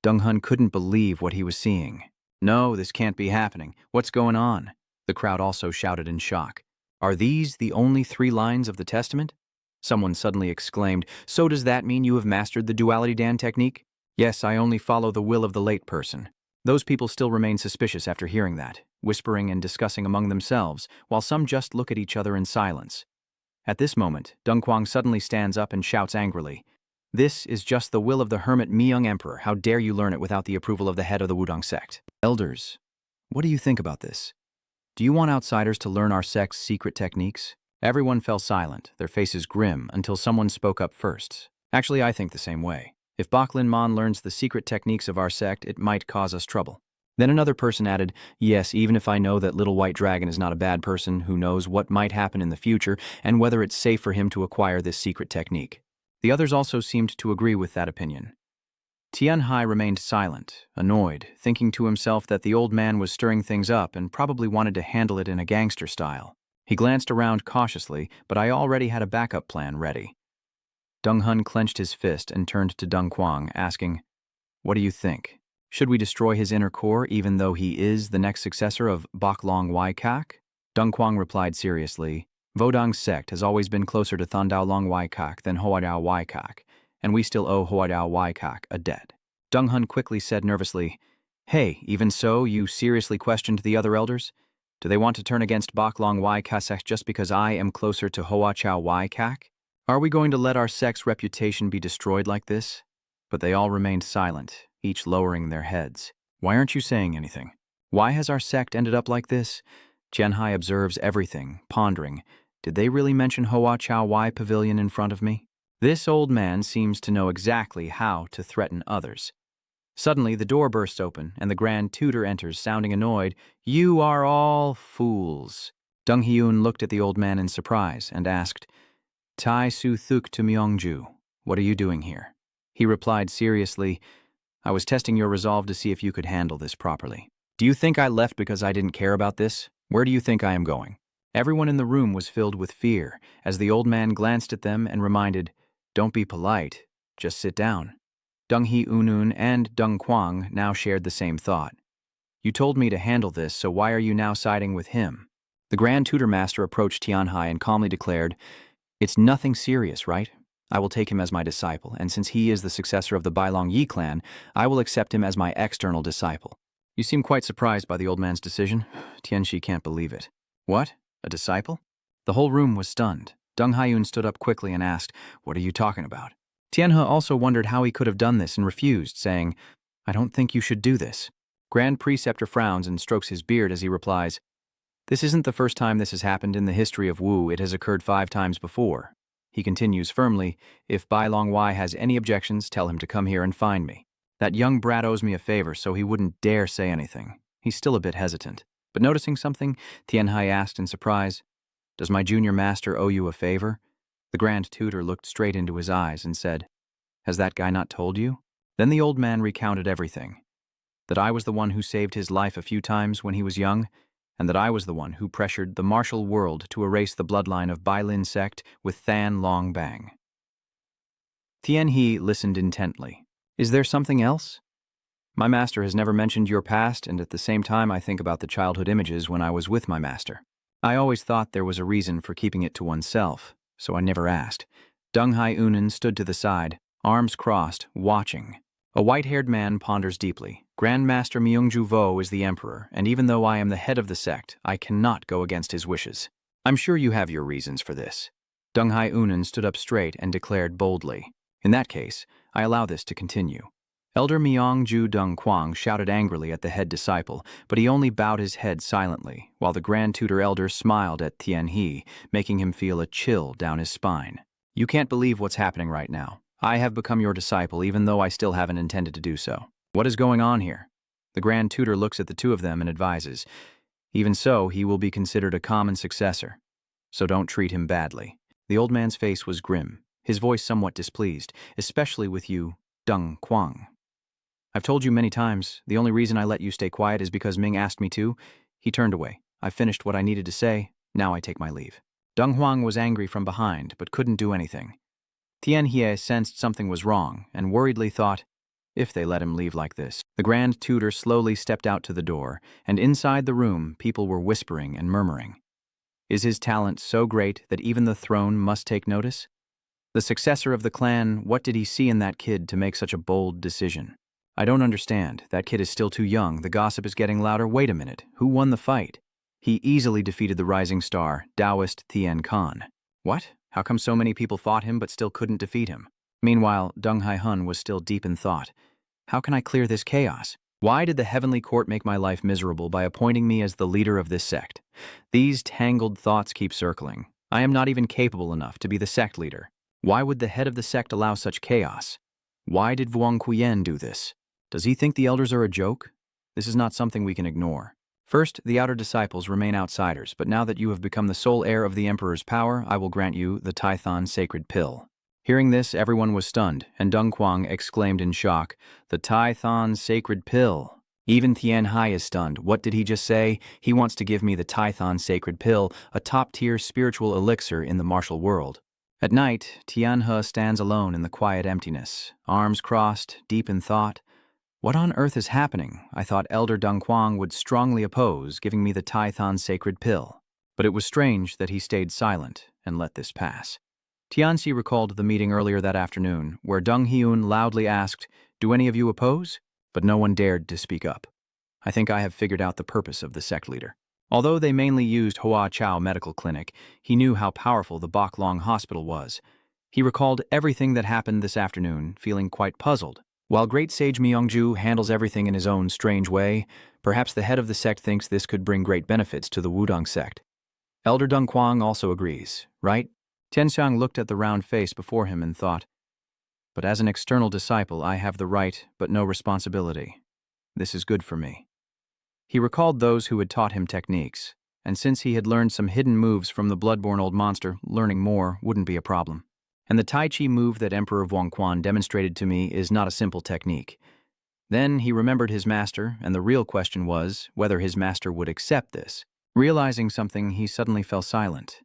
Deng Hun couldn't believe what he was seeing. No, this can't be happening. What's going on? The crowd also shouted in shock. Are these the only 3 lines of the testament? Someone suddenly exclaimed, so does that mean you have mastered the duality Dan technique? Yes, I only follow the will of the late person. Those people still remain suspicious after hearing that, whispering and discussing among themselves, while some just look at each other in silence. At this moment, Deng Quang suddenly stands up and shouts angrily, this is just the will of the hermit Miyoung Emperor. How dare you learn it without the approval of the head of the Wudong sect? Elders, what do you think about this? Do you want outsiders to learn our sect's secret techniques? Everyone fell silent, their faces grim, until someone spoke up first. Actually, I think the same way. If Baklin Mon learns the secret techniques of our sect, it might cause us trouble. Then another person added, yes, even if I know that Little White Dragon is not a bad person who knows what might happen in the future and whether it's safe for him to acquire this secret technique. The others also seemed to agree with that opinion. Tian Hai remained silent, annoyed, thinking to himself that the old man was stirring things up and probably wanted to handle it in a gangster style. He glanced around cautiously, but I already had a backup plan ready. Deng Hun clenched his fist and turned to Deng Quang, asking, what do you think? Should we destroy his inner core even though he is the next successor of Bok Long Wai Kak? Deng Quang replied seriously, Vodong's sect has always been closer to Thandao Long Wai Kak than Hoadao Wai Kak, and we still owe Hoadao Wai Kak a debt. Deng Hun quickly said nervously, hey, even so, you seriously questioned the other elders? Do they want to turn against Bok Long Wai Kak sect just because I am closer to Hoa Chao Wai Kak? Are we going to let our sect's reputation be destroyed like this? But they all remained silent, each lowering their heads. Why aren't you saying anything? Why has our sect ended up like this? Tian Hai observes everything, pondering. Did they really mention Hoa Chao Wai Pavilion in front of me? This old man seems to know exactly how to threaten others. Suddenly, the door bursts open, and the Grand Tutor enters, sounding annoyed. "You are all fools." Dong Hyun looked at the old man in surprise and asked, "Tai Su Thuk to Myongju, what are you doing here?" He replied seriously, "I was testing your resolve to see if you could handle this properly. Do you think I left because I didn't care about this? Where do you think I am going?" Everyone in the room was filled with fear as the old man glanced at them and reminded, "Don't be polite, just sit down." Dong Hee Unun and Dong Kwang now shared the same thought. "You told me to handle this, so why are you now siding with him?" The Grand Tutor Master approached Tianhai and calmly declared, "It's nothing serious, right? I will take him as my disciple, and since he is the successor of the Bailong Yi clan, I will accept him as my external disciple." You seem quite surprised by the old man's decision. Tianxi can't believe it. "What? A disciple?" The whole room was stunned. Deng Haiyun stood up quickly and asked, "What are you talking about?" Tianhe also wondered how he could have done this and refused, saying, "I don't think you should do this." Grand Preceptor frowns and strokes his beard as he replies, "This isn't the first time this has happened in the history of Wu. It has occurred 5 times before." He continues firmly, "If Bai Long Wai has any objections, tell him to come here and find me. That young brat owes me a favor, so he wouldn't dare say anything." He's still a bit hesitant. But noticing something, Tianhai asked in surprise, "Does my junior master owe you a favor?" The Grand Tutor looked straight into his eyes and said, "Has that guy not told you?" Then the old man recounted everything. That I was the one who saved his life a few times when he was young, and that I was the one who pressured the martial world to erase the bloodline of Bai Lin sect with Than Long Bang. Tian He listened intently. "Is there something else?" "My master has never mentioned your past, and at the same time I think about the childhood images when I was with my master. I always thought there was a reason for keeping it to oneself, so I never asked." Deng Hai Unan stood to the side, arms crossed, watching. A white-haired man ponders deeply. "Grandmaster Myungju Vo is the emperor, and even though I am the head of the sect, I cannot go against his wishes. I'm sure you have your reasons for this." Deng Hai Unan stood up straight and declared boldly, "In that case, I allow this to continue." Elder Myongju Deng Kwang shouted angrily at the head disciple, but he only bowed his head silently, while the Grand Tutor Elder smiled at Tian He, making him feel a chill down his spine. "You can't believe what's happening right now. I have become your disciple even though I still haven't intended to do so. What is going on here?" The Grand Tutor looks at the two of them and advises, "Even so, he will be considered a common successor, so don't treat him badly." The old man's face was grim, his voice somewhat displeased, "Especially with you, Deng Kwang. I've told you many times, the only reason I let you stay quiet is because Ming asked me to." He turned away. "I've finished what I needed to say, now I take my leave." Deng Huang was angry from behind, but couldn't do anything. Tian Hie sensed something was wrong, and worriedly thought, if they let him leave like this. The Grand Tutor slowly stepped out to the door, and inside the room, people were whispering and murmuring. Is his talent so great that even the throne must take notice? The successor of the clan, what did he see in that kid to make such a bold decision? "I don't understand. That kid is still too young. The gossip is getting louder. Wait a minute. Who won the fight?" "He easily defeated the rising star, Taoist Tien Khan." "What? How come so many people fought him but still couldn't defeat him?" Meanwhile, Deng Hai Hun was still deep in thought. "How can I clear this chaos? Why did the heavenly court make my life miserable by appointing me as the leader of this sect? These tangled thoughts keep circling. I am not even capable enough to be the sect leader. Why would the head of the sect allow such chaos? Why did Vuong Kuyen do this? Does he think the elders are a joke? This is not something we can ignore. First, the outer disciples remain outsiders, but now that you have become the sole heir of the emperor's power, I will grant you the Taithon sacred pill." Hearing this, everyone was stunned, and Deng Kwang exclaimed in shock, "The Taithon sacred pill." Even Tian Hai is stunned. What did he just say? He wants to give me the Taithon sacred pill, a top-tier spiritual elixir in the martial world. At night, Tian He stands alone in the quiet emptiness, arms crossed, deep in thought. What on earth is happening? I thought Elder Deng Kwang would strongly oppose giving me the Taithon sacred pill. But it was strange that he stayed silent and let this pass. Tianxi recalled the meeting earlier that afternoon, where Deng Hyun loudly asked, "Do any of you oppose?" But no one dared to speak up. I think I have figured out the purpose of the sect leader. Although they mainly used Hoa Chao Medical Clinic, he knew how powerful the Bok Long Hospital was. He recalled everything that happened this afternoon, feeling quite puzzled. While Great Sage Myongju handles everything in his own strange way, perhaps the head of the sect thinks this could bring great benefits to the Wudong sect. Elder Deng Kwang also agrees, right? Tianxiang looked at the round face before him and thought, but as an external disciple, I have the right but no responsibility. This is good for me. He recalled those who had taught him techniques, and since he had learned some hidden moves from the bloodborne old monster, learning more wouldn't be a problem. And the Tai Chi move that Emperor Wangquan demonstrated to me is not a simple technique. Then he remembered his master, and the real question was whether his master would accept this. Realizing something, he suddenly fell silent.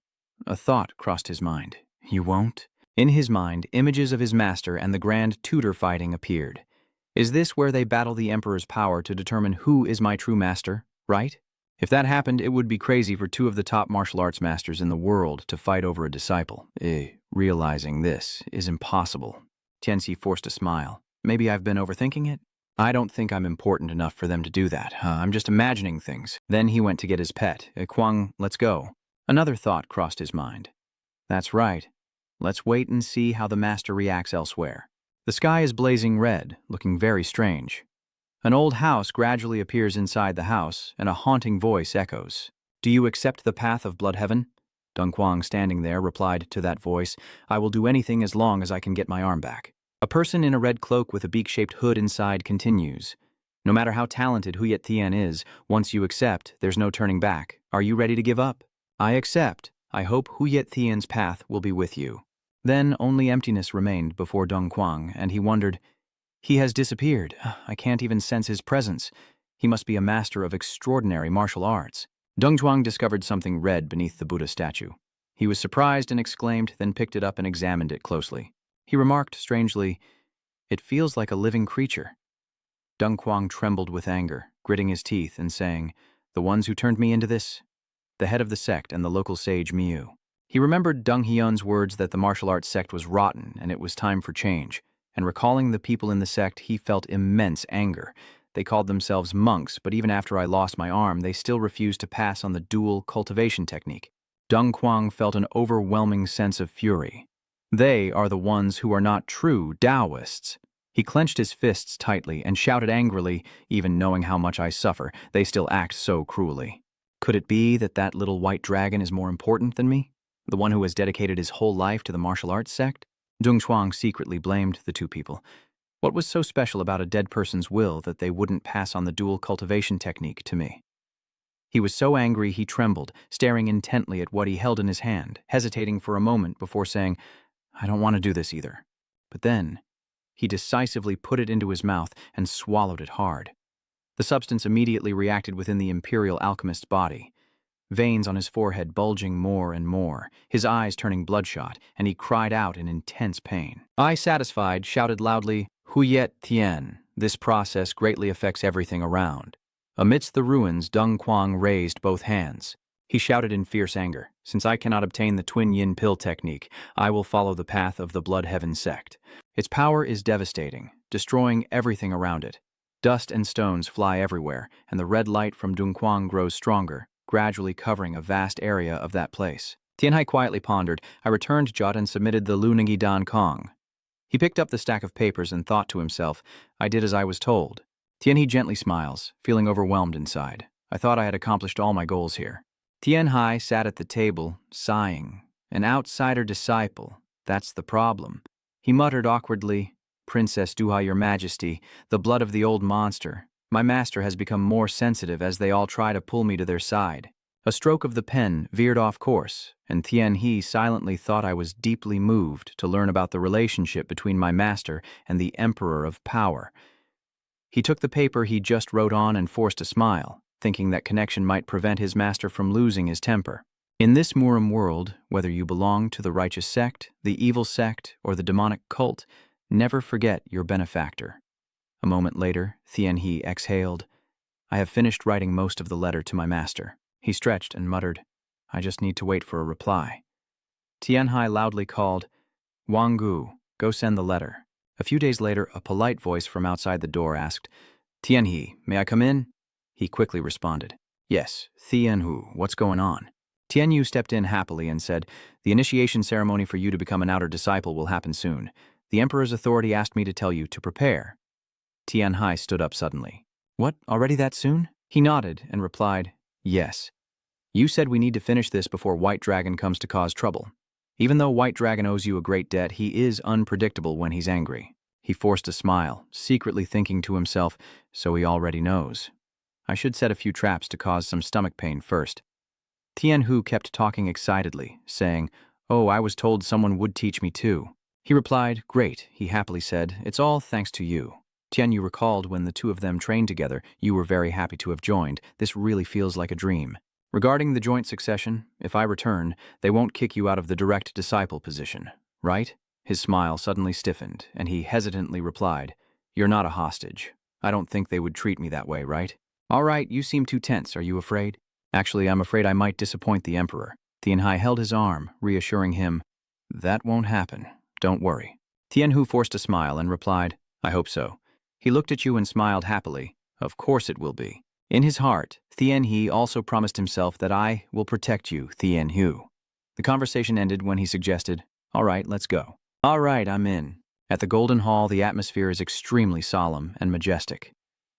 A thought crossed his mind. You won't? In his mind, images of his master and the grand tutor fighting appeared. Is this where they battle the Emperor's power to determine who is my true master, right? If that happened, it would be crazy for two of the top martial arts masters in the world to fight over a disciple. Realizing this is impossible. Tianxi forced a smile. Maybe I've been overthinking it? I don't think I'm important enough for them to do that. I'm just imagining things. Then he went to get his pet. Kwang, let's go. Another thought crossed his mind. That's right. Let's wait and see how the master reacts elsewhere. The sky is blazing red, looking very strange. An old house gradually appears inside the house, and a haunting voice echoes. Do you accept the path of blood heaven? Dong Quang, standing there, replied to that voice, I will do anything as long as I can get my arm back. A person in a red cloak with a beak-shaped hood inside continues. No matter how talented Huyet Tian is, once you accept, there's no turning back. Are you ready to give up? I accept. I hope Huyet Tian's path will be with you. Then only emptiness remained before Dong Quang, and he wondered, he has disappeared. I can't even sense his presence. He must be a master of extraordinary martial arts. Dong Quang discovered something red beneath the Buddha statue. He was surprised and exclaimed, then picked it up and examined it closely. He remarked strangely, it feels like a living creature. Dong Quang trembled with anger, gritting his teeth and saying, the ones who turned me into this? The head of the sect and the local sage Miu. He remembered Deng Hyun's words that the martial arts sect was rotten and it was time for change, and recalling the people in the sect, he felt immense anger. They called themselves monks, but even after I lost my arm, they still refused to pass on the dual cultivation technique. Dong Quang felt an overwhelming sense of fury. They are the ones who are not true Taoists. He clenched his fists tightly and shouted angrily, even knowing how much I suffer, they still act so cruelly. Could it be that that little white dragon is more important than me? The one who has dedicated his whole life to the martial arts sect? Dung Chuang secretly blamed the two people. What was so special about a dead person's will that they wouldn't pass on the dual cultivation technique to me? He was so angry he trembled, staring intently at what he held in his hand, hesitating for a moment before saying, I don't want to do this either. But then, he decisively put it into his mouth and swallowed it hard. The substance immediately reacted within the imperial alchemist's body. Veins on his forehead bulging more and more, his eyes turning bloodshot, and he cried out in intense pain. I, satisfied, shouted loudly, Huyet Tian, this process greatly affects everything around. Amidst the ruins, Deng Quang raised both hands. He shouted in fierce anger, since I cannot obtain the twin yin pill technique, I will follow the path of the Blood Heaven sect. Its power is devastating, destroying everything around it. Dust and stones fly everywhere, and the red light from Deng Quang grows stronger, gradually covering a vast area of that place. Tianhai quietly pondered. I returned Jot and submitted the Lunagi Dan Kong. He picked up the stack of papers and thought to himself, I did as I was told. Tianhe gently smiles, feeling overwhelmed inside. I thought I had accomplished all my goals here. Tianhai sat at the table, sighing. An outsider disciple, that's the problem. He muttered awkwardly, Princess Duhai, Your Majesty, the blood of the old monster. My master has become more sensitive as they all try to pull me to their side. A stroke of the pen veered off course, and Tianhe silently thought I was deeply moved to learn about the relationship between my master and the Emperor of Power. He took the paper he just wrote on and forced a smile, thinking that connection might prevent his master from losing his temper. In this Murim world, whether you belong to the righteous sect, the evil sect, or the demonic cult, never forget your benefactor. A moment later, Tianhe exhaled. I have finished writing most of the letter to my master. He stretched and muttered, I just need to wait for a reply. Tianhai loudly called, Wang Gu, go send the letter. A few days later, a polite voice from outside the door asked, Tianhe, may I come in? He quickly responded, Yes, Tianhu, what's going on? Tianyu stepped in happily and said, The initiation ceremony for you to become an outer disciple will happen soon. The Emperor's authority asked me to tell you to prepare. Tianhai stood up suddenly. What, already that soon? He nodded and replied, Yes. You said we need to finish this before White Dragon comes to cause trouble. Even though White Dragon owes you a great debt, he is unpredictable when he's angry. He forced a smile, secretly thinking to himself, so he already knows. I should set a few traps to cause some stomach pain first. Tianhu kept talking excitedly, saying, "Oh, I was told someone would teach me too." He replied, "Great," he happily said, "it's all thanks to you." Tianyu recalled when the two of them trained together, "You were very happy to have joined. This really feels like a dream. Regarding the joint succession, if I return, they won't kick you out of the direct disciple position, right?" His smile suddenly stiffened, and he hesitantly replied, "You're not a hostage. I don't think they would treat me that way, right?" "All right, you seem too tense. Are you afraid?" "Actually, I'm afraid I might disappoint the Emperor." Tianhai held his arm, reassuring him, "That won't happen. Don't worry." Tianhu forced a smile and replied, "I hope so." He looked at you and smiled happily. "Of course it will be." In his heart, Tianhe also promised himself that I will protect you, Tianhu. The conversation ended when he suggested, "All right, let's go." "All right, I'm in." At the Golden Hall, the atmosphere is extremely solemn and majestic.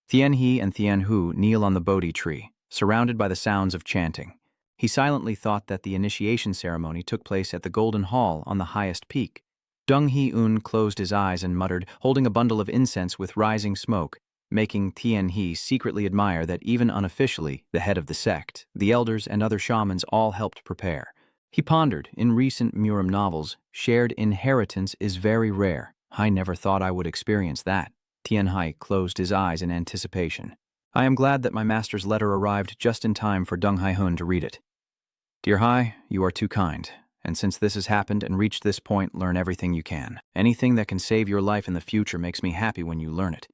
Tianhe and Tianhu kneel on the Bodhi tree, surrounded by the sounds of chanting. He silently thought that the initiation ceremony took place at the Golden Hall on the highest peak. Deng He-un closed his eyes and muttered, holding a bundle of incense with rising smoke, making Tianhe secretly admire that even unofficially, the head of the sect, the elders, and other shamans all helped prepare. He pondered, in recent Murim novels, shared inheritance is very rare. I never thought I would experience that. Tianhai closed his eyes in anticipation. I am glad that my master's letter arrived just in time for Deng Hai-hun to read it. Dear Hai, you are too kind. And since this has happened and reached this point, learn everything you can. Anything that can save your life in the future makes me happy when you learn it.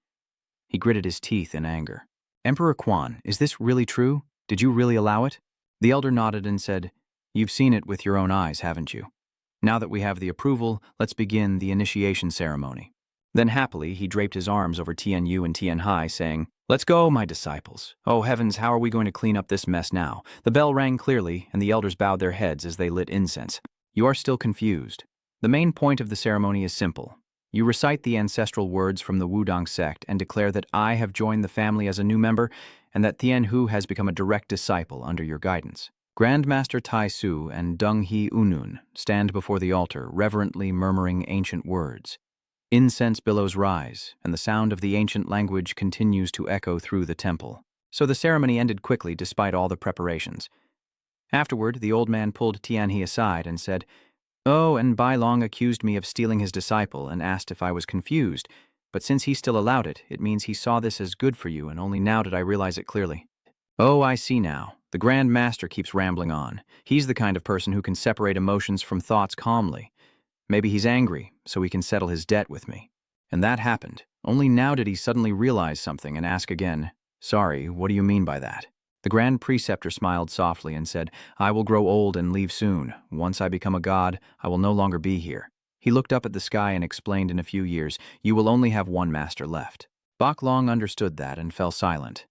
He gritted his teeth in anger. Emperor Quan, is this really true? Did you really allow it? The elder nodded and said, You've seen it with your own eyes, haven't you? Now that we have the approval, let's begin the initiation ceremony. Then happily, he draped his arms over Tianyu and Tianhai, saying, Let's go, my disciples. Oh heavens, how are we going to clean up this mess now? The bell rang clearly, and the elders bowed their heads as they lit incense. You are still confused. The main point of the ceremony is simple. You recite the ancestral words from the Wudang sect and declare that I have joined the family as a new member and that Tianhu has become a direct disciple under your guidance. Grandmaster Tai Su and Deng He-unun stand before the altar, reverently murmuring ancient words. Incense billows rise, and the sound of the ancient language continues to echo through the temple. So the ceremony ended quickly despite all the preparations. Afterward, the old man pulled Tianhe aside and said, Oh, and Bai Long accused me of stealing his disciple and asked if I was confused, but since he still allowed it, it means he saw this as good for you, and only now did I realize it clearly. Oh, I see now. The Grand Master keeps rambling on. He's the kind of person who can separate emotions from thoughts calmly. Maybe he's angry, so he can settle his debt with me. And that happened. Only now did he suddenly realize something and ask again, Sorry, what do you mean by that? The Grand Preceptor smiled softly and said, I will grow old and leave soon. Once I become a god, I will no longer be here. He looked up at the sky and explained in a few years, You will only have one master left. Bak Long understood that and fell silent.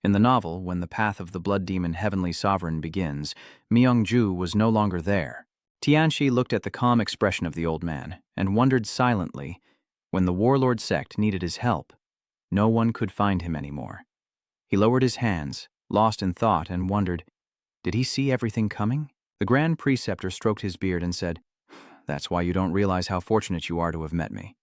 In the novel, when the path of the blood demon Heavenly Sovereign begins, Myung-ju was no longer there. Tianshi looked at the calm expression of the old man and wondered silently, when the warlord sect needed his help, no one could find him anymore. He lowered his hands, lost in thought, and wondered, did he see everything coming? The Grand Preceptor stroked his beard and said, That's why you don't realize how fortunate you are to have met me.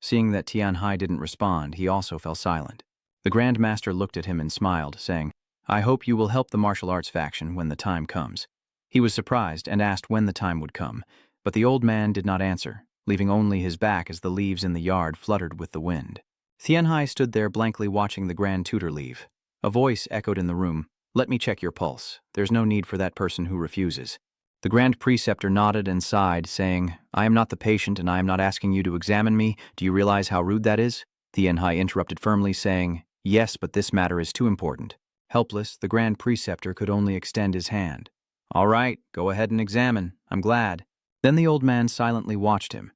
Seeing that Tianhai didn't respond, he also fell silent. The Grand Master looked at him and smiled, saying, I hope you will help the martial arts faction when the time comes. He was surprised and asked when the time would come, but the old man did not answer, leaving only his back as the leaves in the yard fluttered with the wind. Tianhai stood there blankly watching the Grand Tutor leave. A voice echoed in the room, Let me check your pulse. There's no need for that person who refuses. The Grand Preceptor nodded and sighed, saying, I am not the patient and I am not asking you to examine me. Do you realize how rude that is? Tianhai interrupted firmly, saying, Yes, but this matter is too important. Helpless, the Grand Preceptor could only extend his hand. All right, go ahead and examine. I'm glad. Then the old man silently watched him.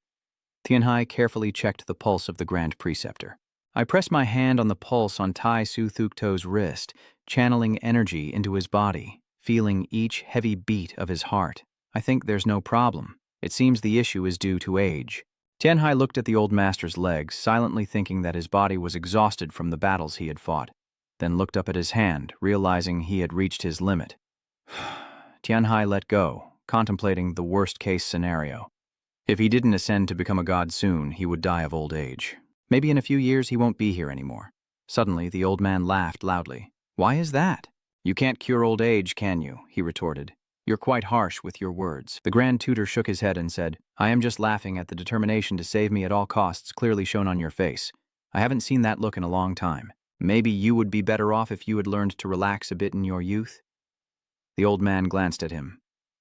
Tianhai carefully checked the pulse of the Grand Preceptor. I pressed my hand on the pulse on Tai Su Thukto's wrist, channeling energy into his body, feeling each heavy beat of his heart. I think there's no problem. It seems the issue is due to age. Tianhai looked at the old master's legs, silently thinking that his body was exhausted from the battles he had fought, then looked up at his hand, realizing he had reached his limit. Tianhai let go, contemplating the worst-case scenario. If he didn't ascend to become a god soon, he would die of old age. Maybe in a few years he won't be here anymore. Suddenly, the old man laughed loudly. "Why is that?" "You can't cure old age, can you?" he retorted. "You're quite harsh with your words." The Grand Tutor shook his head and said, "I am just laughing at the determination to save me at all costs clearly shown on your face. I haven't seen that look in a long time. Maybe you would be better off if you had learned to relax a bit in your youth?" The old man glanced at him.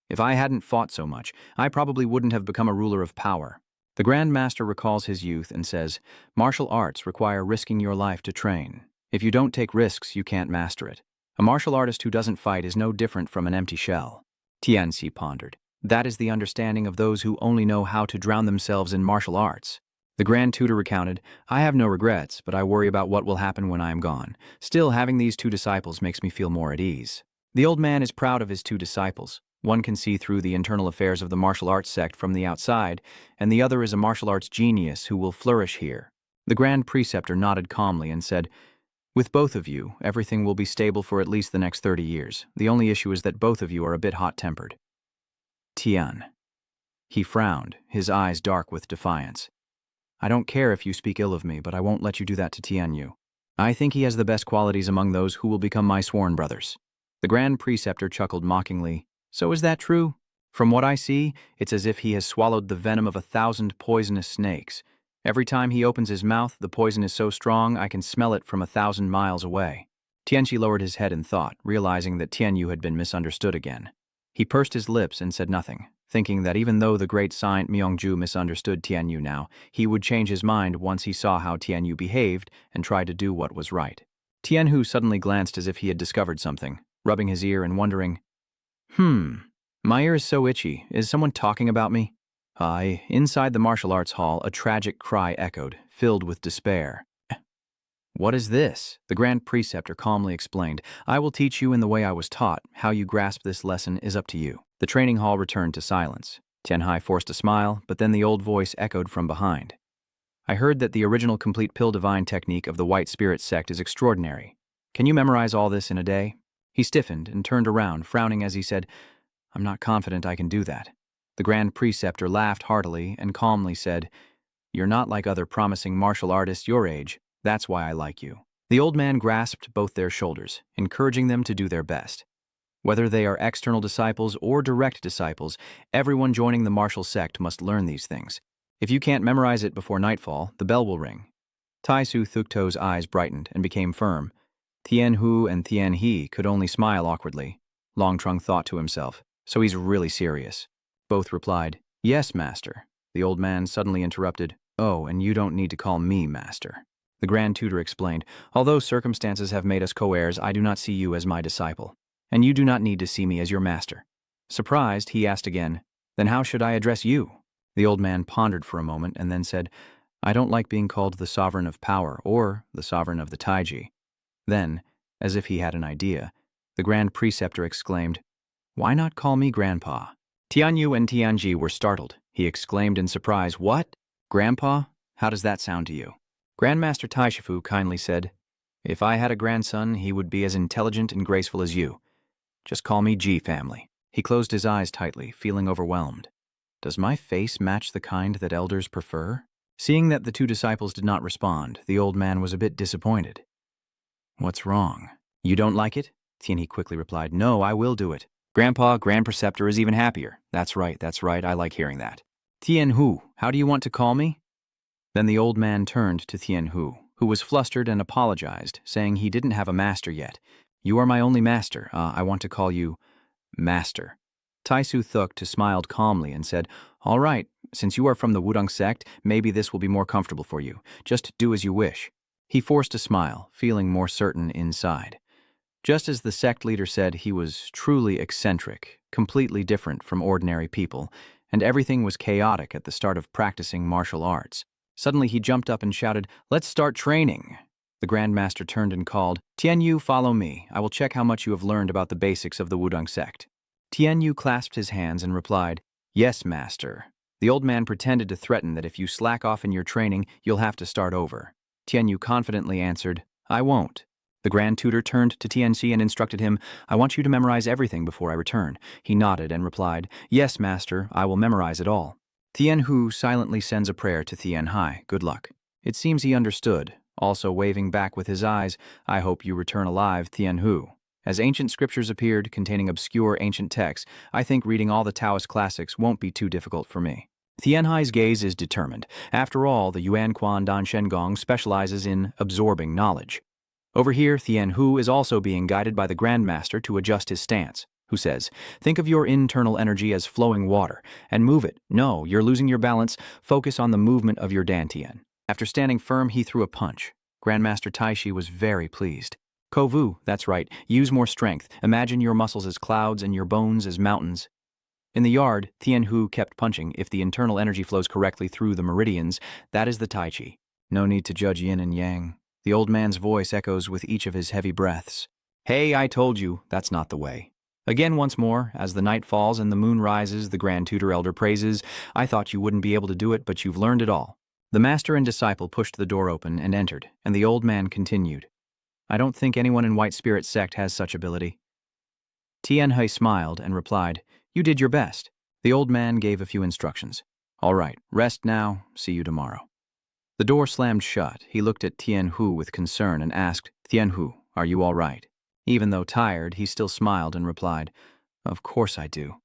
"If I hadn't fought so much, I probably wouldn't have become a ruler of power." The Grand Master recalls his youth and says, "Martial arts require risking your life to train. If you don't take risks, you can't master it. A martial artist who doesn't fight is no different from an empty shell." Tianxi pondered. "That is the understanding of those who only know how to drown themselves in martial arts." The Grand Tutor recounted, "I have no regrets, but I worry about what will happen when I am gone. Still, having these two disciples makes me feel more at ease." The old man is proud of his two disciples. One can see through the internal affairs of the martial arts sect from the outside, and the other is a martial arts genius who will flourish here. The Grand Preceptor nodded calmly and said, "With both of you, everything will be stable for at least the next 30 years. The only issue is that both of you are a bit hot-tempered." Tian. He frowned, his eyes dark with defiance. "I don't care if you speak ill of me, but I won't let you do that to Tianyu. I think he has the best qualities among those who will become my sworn brothers." The Grand Preceptor chuckled mockingly. "So is that true? From what I see, it's as if he has swallowed the venom of 1,000 poisonous snakes. Every time he opens his mouth, the poison is so strong I can smell it from 1,000 miles away." Tianxi lowered his head in thought, realizing that Tianyu had been misunderstood again. He pursed his lips and said nothing, thinking that even though the great Saint Myongju misunderstood Tianyu now, he would change his mind once he saw how Tianyu behaved and tried to do what was right. Tianhu suddenly glanced as if he had discovered something, rubbing his ear and wondering, My ear is so itchy. Is someone talking about me?" Inside the martial arts hall, a tragic cry echoed, filled with despair. "What is this?" The Grand Preceptor calmly explained. "I will teach you in the way I was taught. How you grasp this lesson is up to you." The training hall returned to silence. Tianhai forced a smile, but then the old voice echoed from behind. "I heard that the original complete pill divine technique of the White Spirit sect is extraordinary. Can you memorize all this in a day?" He stiffened and turned around, frowning as he said, "I'm not confident I can do that." The Grand Preceptor laughed heartily and calmly said, "You're not like other promising martial artists your age. That's why I like you." The old man grasped both their shoulders, encouraging them to do their best. Whether they are external disciples or direct disciples, everyone joining the martial sect must learn these things. If you can't memorize it before nightfall, the bell will ring. Taisu Thukto's eyes brightened and became firm. Tian Hu and Tian He could only smile awkwardly. Long Trung thought to himself, "So he's really serious." Both replied, "Yes, master." The old man suddenly interrupted, "Oh, and you don't need to call me master." The Grand Tutor explained, "Although circumstances have made us co-heirs, I do not see you as my disciple, and you do not need to see me as your master." Surprised, he asked again, "Then how should I address you?" The old man pondered for a moment and then said, "I don't like being called the sovereign of power or the sovereign of the Taiji." Then, as if he had an idea, the Grand Preceptor exclaimed, "Why not call me Grandpa?" Tianyu and Tianji were startled. He exclaimed in surprise, "What? Grandpa? How does that sound to you?" Grandmaster Taishifu kindly said, "If I had a grandson, he would be as intelligent and graceful as you. Just call me G family." He closed his eyes tightly, feeling overwhelmed. Does my face match the kind that elders prefer? Seeing that the two disciples did not respond, the old man was a bit disappointed. "What's wrong? You don't like it?" Tianhe quickly replied, "No, I will do it." "Grandpa, Grand Preceptor is even happier." That's right, I like hearing that." "Tian Hu, how do you want to call me?" Then the old man turned to Tian Hu, who was flustered and apologized, saying he didn't have a master yet. "You are my only master. I want to call you Master." Taisu Thukta smiled calmly and said, "All right, since you are from the Wudang sect, maybe this will be more comfortable for you. Just do as you wish." He forced a smile, feeling more certain inside. Just as the sect leader said, he was truly eccentric, completely different from ordinary people, and everything was chaotic at the start of practicing martial arts. Suddenly he jumped up and shouted, "Let's start training." The Grand Master turned and called, "Tianyu, follow me. I will check how much you have learned about the basics of the Wudang sect." Tianyu clasped his hands and replied, "Yes, Master." The old man pretended to threaten that if you slack off in your training, you'll have to start over. Tianyu confidently answered, "I won't." The Grand Tutor turned to Tianxi and instructed him, I want you to memorize everything before I return. He nodded and replied, Yes, master, I will memorize it all. Tian Hu silently sends a prayer to Tian Hai, good luck. It seems he understood, also waving back with his eyes, I hope you return alive, Tian Hu. As ancient scriptures appeared containing obscure ancient texts, I think reading all the Taoist classics won't be too difficult for me. Tian Hai's gaze is determined. After all, the Yuan Quan Dan Shen Gong specializes in absorbing knowledge. Over here, Tian Hu is also being guided by the Grandmaster to adjust his stance, who says, think of your internal energy as flowing water, and move it. No, you're losing your balance. Focus on the movement of your dantian. After standing firm, he threw a punch. Grandmaster Taishi was very pleased. Kovu, that's right, use more strength. Imagine your muscles as clouds and your bones as mountains. In the yard, Tian Hu kept punching. If the internal energy flows correctly through the meridians, that is the Tai Chi. No need to judge yin and yang. The old man's voice echoes with each of his heavy breaths. Hey, I told you, that's not the way. Again once more, as the night falls and the moon rises, the Grand Tutor Elder praises, I thought you wouldn't be able to do it, but you've learned it all. The master and disciple pushed the door open and entered, and the old man continued. I don't think anyone in White Spirit sect has such ability. Tian Hai smiled and replied, You did your best. The old man gave a few instructions. All right, rest now, see you tomorrow. The door slammed shut. He looked at Tian Hu with concern and asked, Tian Hu, are you all right? Even though tired, he still smiled and replied, Of course I do.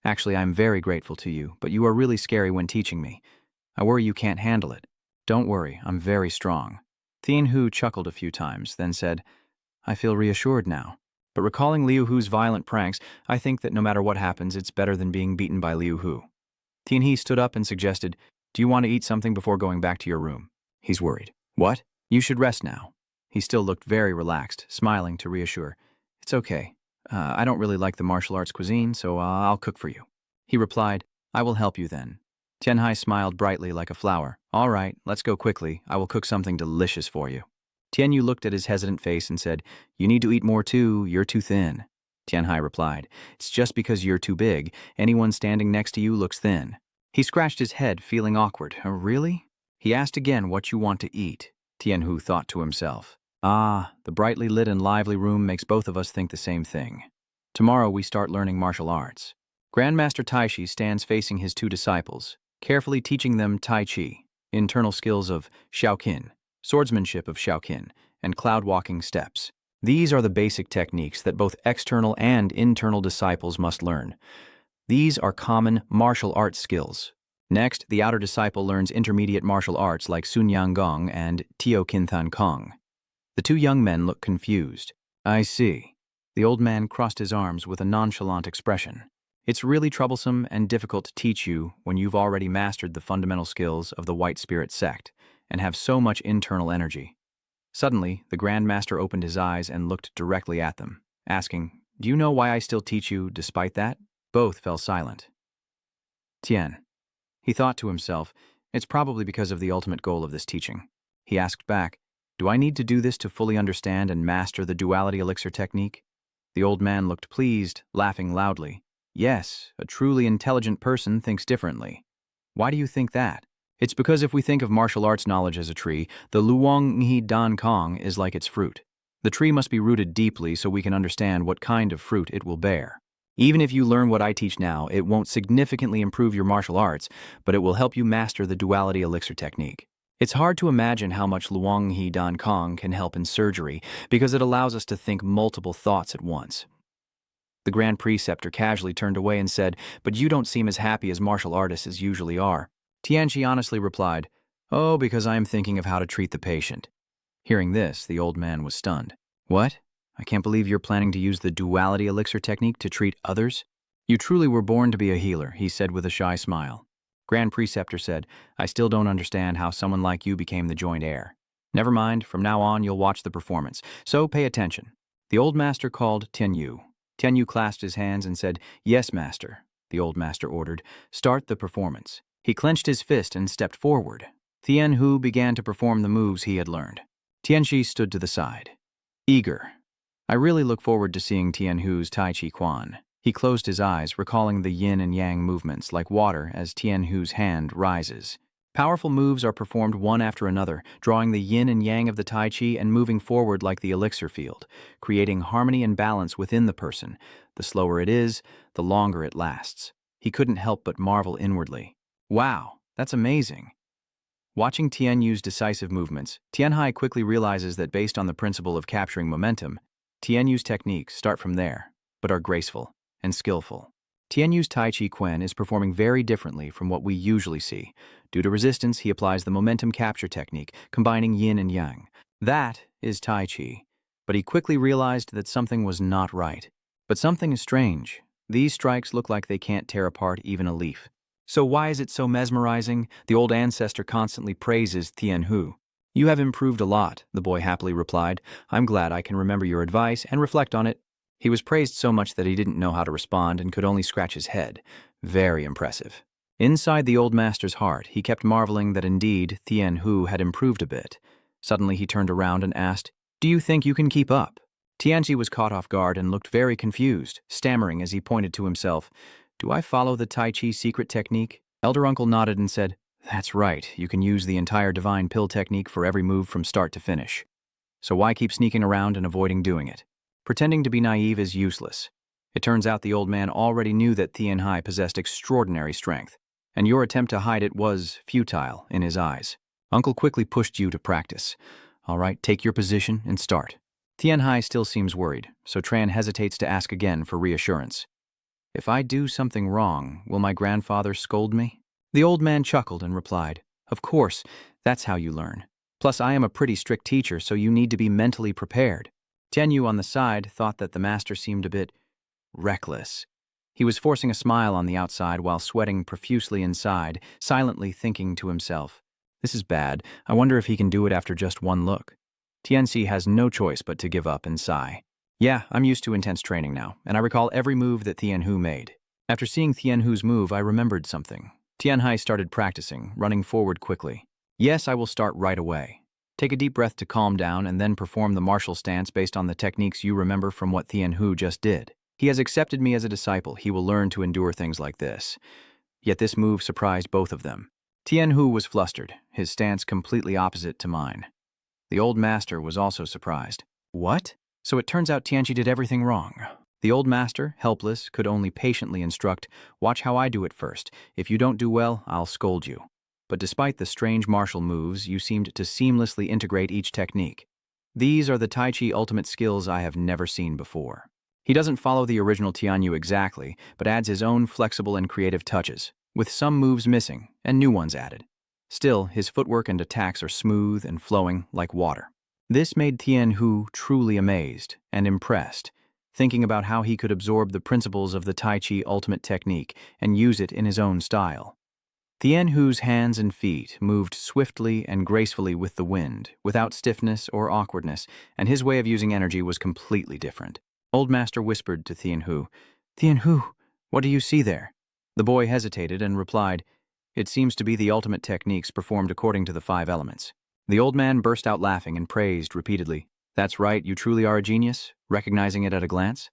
Actually, I'm very grateful to you, but you are really scary when teaching me. I worry you can't handle it. Don't worry, I'm very strong. Tian Hu chuckled a few times, then said, I feel reassured now. But recalling Liu Hu's violent pranks, I think that no matter what happens, it's better than being beaten by Liu Hu. Tian He stood up and suggested, Do you want to eat something before going back to your room? He's worried. What? You should rest now. He still looked very relaxed, smiling to reassure. It's okay. I don't really like the martial arts cuisine, so I'll cook for you. He replied, I will help you then. Tian Hai smiled brightly like a flower. All right, let's go quickly. I will cook something delicious for you. Tian Yu looked at his hesitant face and said, You need to eat more too. You're too thin. Tian Hai replied, It's just because you're too big. Anyone standing next to you looks thin. He scratched his head, feeling awkward. Really? He asked again what you want to eat. Tian Hu thought to himself. Ah, the brightly lit and lively room makes both of us think the same thing. Tomorrow we start learning martial arts. Grandmaster Taishi stands facing his two disciples, carefully teaching them Tai Chi, internal skills of Shaoqin, swordsmanship of Shaoqin, and cloud-walking steps. These are the basic techniques that both external and internal disciples must learn. These are common martial arts skills. Next, the outer disciple learns intermediate martial arts like Sun Yang Gong and Tio Kin Than Kong. The two young men look confused. I see. The old man crossed his arms with a nonchalant expression. It's really troublesome and difficult to teach you when you've already mastered the fundamental skills of the White Spirit sect and have so much internal energy. Suddenly, the Grand Master opened his eyes and looked directly at them, asking, Do you know why I still teach you despite that? Both fell silent. Tian. He thought to himself, it's probably because of the ultimate goal of this teaching. He asked back, Do I need to do this to fully understand and master the duality elixir technique? The old man looked pleased, laughing loudly. Yes, a truly intelligent person thinks differently. Why do you think that? It's because if we think of martial arts knowledge as a tree, the Luong Nhi Dan Kong is like its fruit. The tree must be rooted deeply so we can understand what kind of fruit it will bear. Even if you learn what I teach now, it won't significantly improve your martial arts, but it will help you master the duality elixir technique. It's hard to imagine how much Luong He Dan Kong can help in surgery because it allows us to think multiple thoughts at once. The Grand Preceptor casually turned away and said, But you don't seem as happy as martial artists usually are. Tianchi honestly replied, Oh, because I am thinking of how to treat the patient. Hearing this, the old man was stunned. What? I can't believe you're planning to use the duality elixir technique to treat others? You truly were born to be a healer, he said with a shy smile. Grand Preceptor said, I still don't understand how someone like you became the joint heir. Never mind, from now on you'll watch the performance, so pay attention. The old master called Tian Yu. Tian Yu clasped his hands and said, Yes, master. The old master ordered, Start the performance. He clenched his fist and stepped forward. Tian Hu began to perform the moves he had learned. Tianxi stood to the side, eager. I really look forward to seeing Tian Hu's Tai Chi Quan. He closed his eyes, recalling the yin and yang movements like water as Tian Hu's hand rises, Powerful moves are performed one after another, drawing the yin and yang of the Tai Chi and moving forward like the elixir field, creating harmony and balance within the person. The slower it is, the longer it lasts. He couldn't help but marvel inwardly. Wow, that's amazing. Watching Tian Yu's decisive movements, Tian Hai quickly realizes that based on the principle of capturing momentum, Tian Yu's techniques start from there, but are graceful and skillful. Tian Yu's Tai Chi Quan is performing very differently from what we usually see. Due to resistance, he applies the momentum capture technique, combining yin and yang. That is Tai Chi. But he quickly realized that something was not right. But something is strange. These strikes look like they can't tear apart even a leaf. So why is it so mesmerizing? The old ancestor constantly praises Tian Hu. You have improved a lot, the boy happily replied. I'm glad I can remember your advice and reflect on it. He was praised so much that he didn't know how to respond and could only scratch his head. Very impressive. Inside the old master's heart, he kept marveling that indeed Tian Hu had improved a bit. Suddenly he turned around and asked, "Do you think you can keep up?" Tianji was caught off guard and looked very confused, stammering as he pointed to himself. "Do I follow the Tai Chi secret technique?" Elder Uncle nodded and said, "That's right, you can use the entire divine pill technique for every move from start to finish. So why keep sneaking around and avoiding doing it? Pretending to be naive is useless." It turns out the old man already knew that Tian Hai possessed extraordinary strength, and your attempt to hide it was futile in his eyes. Uncle quickly pushed you to practice. All right, take your position and start. Tian Hai still seems worried, so Tran hesitates to ask again for reassurance. "If I do something wrong, will my grandfather scold me?" The old man chuckled and replied, "Of course, that's how you learn. Plus, I am a pretty strict teacher, so you need to be mentally prepared." Tian Yu on the side thought that the master seemed a bit reckless. He was forcing a smile on the outside while sweating profusely inside, silently thinking to himself, "This is bad. I wonder if he can do it after just one look." Tianxi has no choice but to give up and sigh. "Yeah, I'm used to intense training now, and I recall every move that Tian Hu made. After seeing Tian Hu's move, I remembered something." Tian Hai started practicing, running forward quickly. "Yes, I will start right away. Take a deep breath to calm down and then perform the martial stance based on the techniques you remember from what Tian Hu just did. He has accepted me as a disciple. He will learn to endure things like this." Yet this move surprised both of them. Tian Hu was flustered, his stance completely opposite to mine. The old master was also surprised. "What?" So it turns out Tianchi did everything wrong. The old master, helpless, could only patiently instruct, "Watch how I do it first. If you don't do well, I'll scold you." But despite the strange martial moves, you seemed to seamlessly integrate each technique. These are the Tai Chi ultimate skills I have never seen before. He doesn't follow the original Tianyu exactly, but adds his own flexible and creative touches, with some moves missing and new ones added. Still, his footwork and attacks are smooth and flowing like water. This made Tian Hu truly amazed and impressed, thinking about how he could absorb the principles of the Tai Chi ultimate technique and use it in his own style. Tian Hu's hands and feet moved swiftly and gracefully with the wind, without stiffness or awkwardness, and his way of using energy was completely different. Old Master whispered to Tian Hu, "Tian Hu, what do you see there?" The boy hesitated and replied, "It seems to be the ultimate techniques performed according to the 5 elements." The old man burst out laughing and praised repeatedly, "That's right, you truly are a genius, recognizing it at a glance.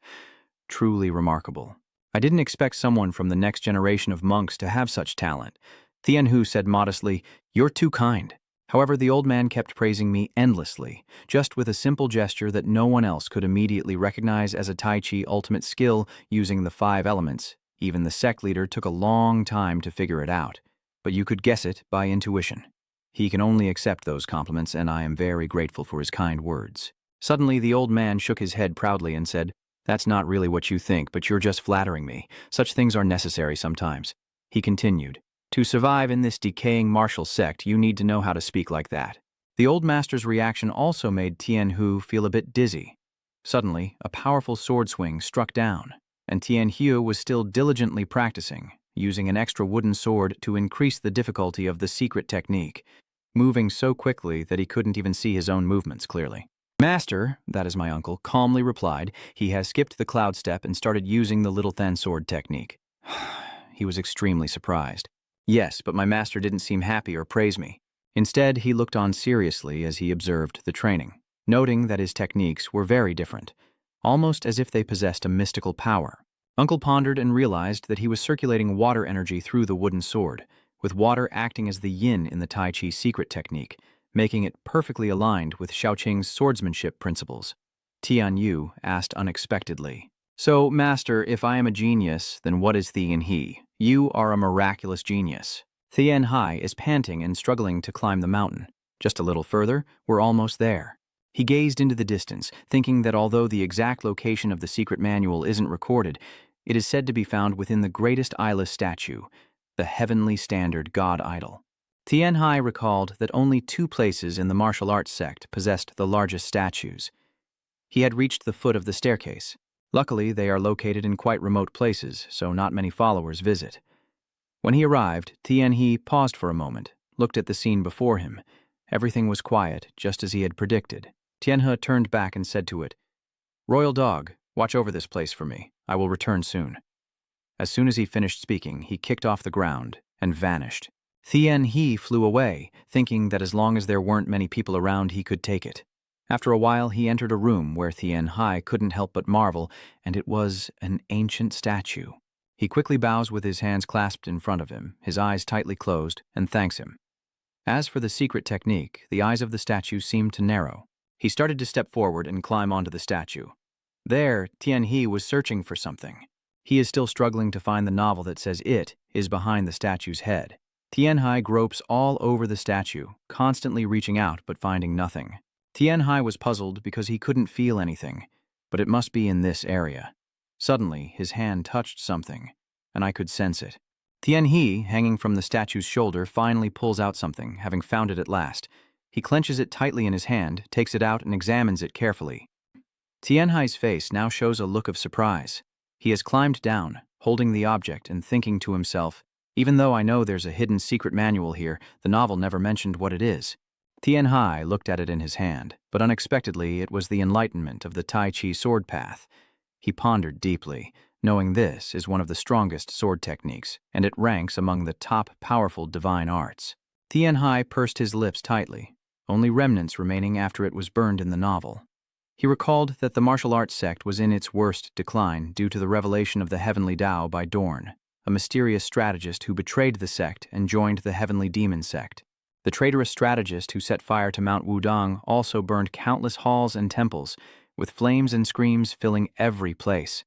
Truly remarkable. I didn't expect someone from the next generation of monks to have such talent." Tian Hu said modestly, "You're too kind." However, the old man kept praising me endlessly, just with a simple gesture that no one else could immediately recognize as a Tai Chi ultimate skill using the 5 elements. Even the sect leader took a long time to figure it out, but you could guess it by intuition. He can only accept those compliments, and I am very grateful for his kind words. Suddenly, the old man shook his head proudly and said, "That's not really what you think, but you're just flattering me. Such things are necessary sometimes." He continued, "To survive in this decaying martial sect, you need to know how to speak like that." The old master's reaction also made Tian Hu feel a bit dizzy. Suddenly, a powerful sword swing struck down, and Tian Hu was still diligently practicing, using an extra wooden sword to increase the difficulty of the secret technique, moving so quickly that he couldn't even see his own movements clearly. "Master," that is my uncle, calmly replied, "he has skipped the cloud step and started using the little thin sword technique." He was extremely surprised. "Yes, but my master didn't seem happy or praise me. Instead, he looked on seriously as he observed the training, noting that his techniques were very different, almost as if they possessed a mystical power." Uncle pondered and realized that he was circulating water energy through the wooden sword, with water acting as the yin in the Tai Chi secret technique, making it perfectly aligned with Shaoqing's swordsmanship principles. Tian Yu asked unexpectedly, "So, Master, if I am a genius, then what is Tian He? You are a miraculous genius." Tian Hai is panting and struggling to climb the mountain. Just a little further, we're almost there. He gazed into the distance, thinking that although the exact location of the secret manual isn't recorded, it is said to be found within the greatest eyeless statue, the heavenly standard god idol. Tian Hai recalled that only 2 places in the martial arts sect possessed the largest statues. He had reached the foot of the staircase. Luckily, they are located in quite remote places, so not many followers visit. When he arrived, Tian He paused for a moment, looked at the scene before him. Everything was quiet, just as he had predicted. Tian He turned back and said to it, "Royal Dog, watch over this place for me. I will return soon." As soon as he finished speaking, he kicked off the ground and vanished. Tian He flew away, thinking that as long as there weren't many people around, he could take it. After a while, he entered a room where Tian Hai couldn't help but marvel, and it was an ancient statue. He quickly bows with his hands clasped in front of him, his eyes tightly closed, and thanks him. As for the secret technique, the eyes of the statue seemed to narrow. He started to step forward and climb onto the statue. There, Tian He was searching for something. He is still struggling to find the novel that says it is behind the statue's head. Tian Hai gropes all over the statue, constantly reaching out but finding nothing. Tian Hai was puzzled because he couldn't feel anything, but it must be in this area. Suddenly, his hand touched something, and I could sense it. Tian He, hanging from the statue's shoulder, finally pulls out something, having found it at last. He clenches it tightly in his hand, takes it out, and examines it carefully. Tian Hai's face now shows a look of surprise. He has climbed down, holding the object and thinking to himself, "Even though I know there's a hidden secret manual here, the novel never mentioned what it is." Tian Hai looked at it in his hand, but unexpectedly it was the enlightenment of the Tai Chi sword path. He pondered deeply, knowing this is one of the strongest sword techniques, and it ranks among the top powerful divine arts. Tian Hai pursed his lips tightly, only remnants remaining after it was burned in the novel. He recalled that the martial arts sect was in its worst decline due to the revelation of the heavenly Tao by Dorn, a mysterious strategist who betrayed the sect and joined the heavenly demon sect. The traitorous strategist who set fire to Mount Wudang also burned countless halls and temples, with flames and screams filling every place.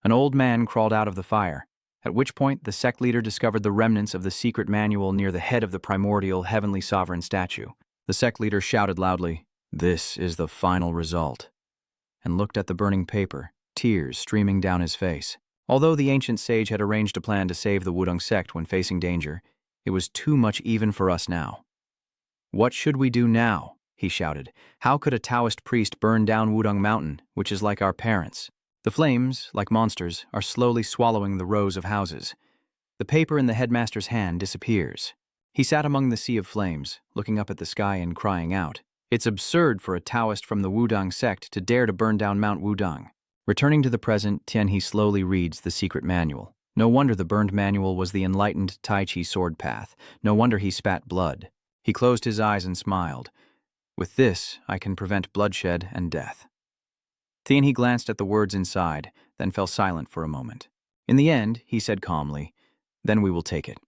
An old man crawled out of the fire, at which point the sect leader discovered the remnants of the secret manual near the head of the primordial heavenly sovereign statue. The sect leader shouted loudly, "This is the final result," and looked at the burning paper, tears streaming down his face. Although the ancient sage had arranged a plan to save the Wudang sect when facing danger, it was too much even for us now. "What should we do now?" he shouted. "How could a Taoist priest burn down Wudang Mountain, which is like our parents? The flames, like monsters, are slowly swallowing the rows of houses." The paper in the headmaster's hand disappears. He sat among the sea of flames, looking up at the sky and crying out, "It's absurd for a Taoist from the Wudang sect to dare to burn down Mount Wudang." Returning to the present, Tian He slowly reads the secret manual. No wonder the burned manual was the enlightened Tai Chi sword path. No wonder he spat blood. He closed his eyes and smiled. "With this, I can prevent bloodshed and death." Tian He glanced at the words inside, then fell silent for a moment. In the end, he said calmly, "Then we will take it."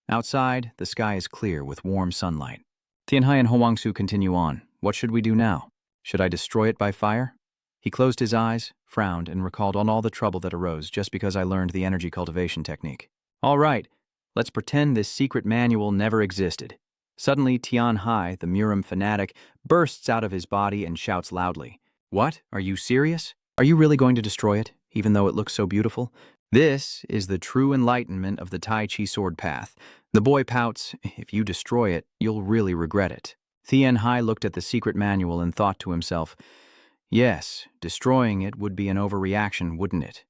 Outside, the sky is clear with warm sunlight. Tian Hai and Huangsu continue on. What should we do now? Should I destroy it by fire? He closed his eyes, frowned, and recalled on all the trouble that arose just because I learned the energy cultivation technique. "All right, let's pretend this secret manual never existed." Suddenly, Tian Hai, the Murim fanatic, bursts out of his body and shouts loudly, "What? Are you serious? Are you really going to destroy it, even though it looks so beautiful? This is the true enlightenment of the Tai Chi sword path." The boy pouts, "If you destroy it, you'll really regret it." Tian Hai looked at the secret manual and thought to himself, "Yes, destroying it would be an overreaction, wouldn't it?"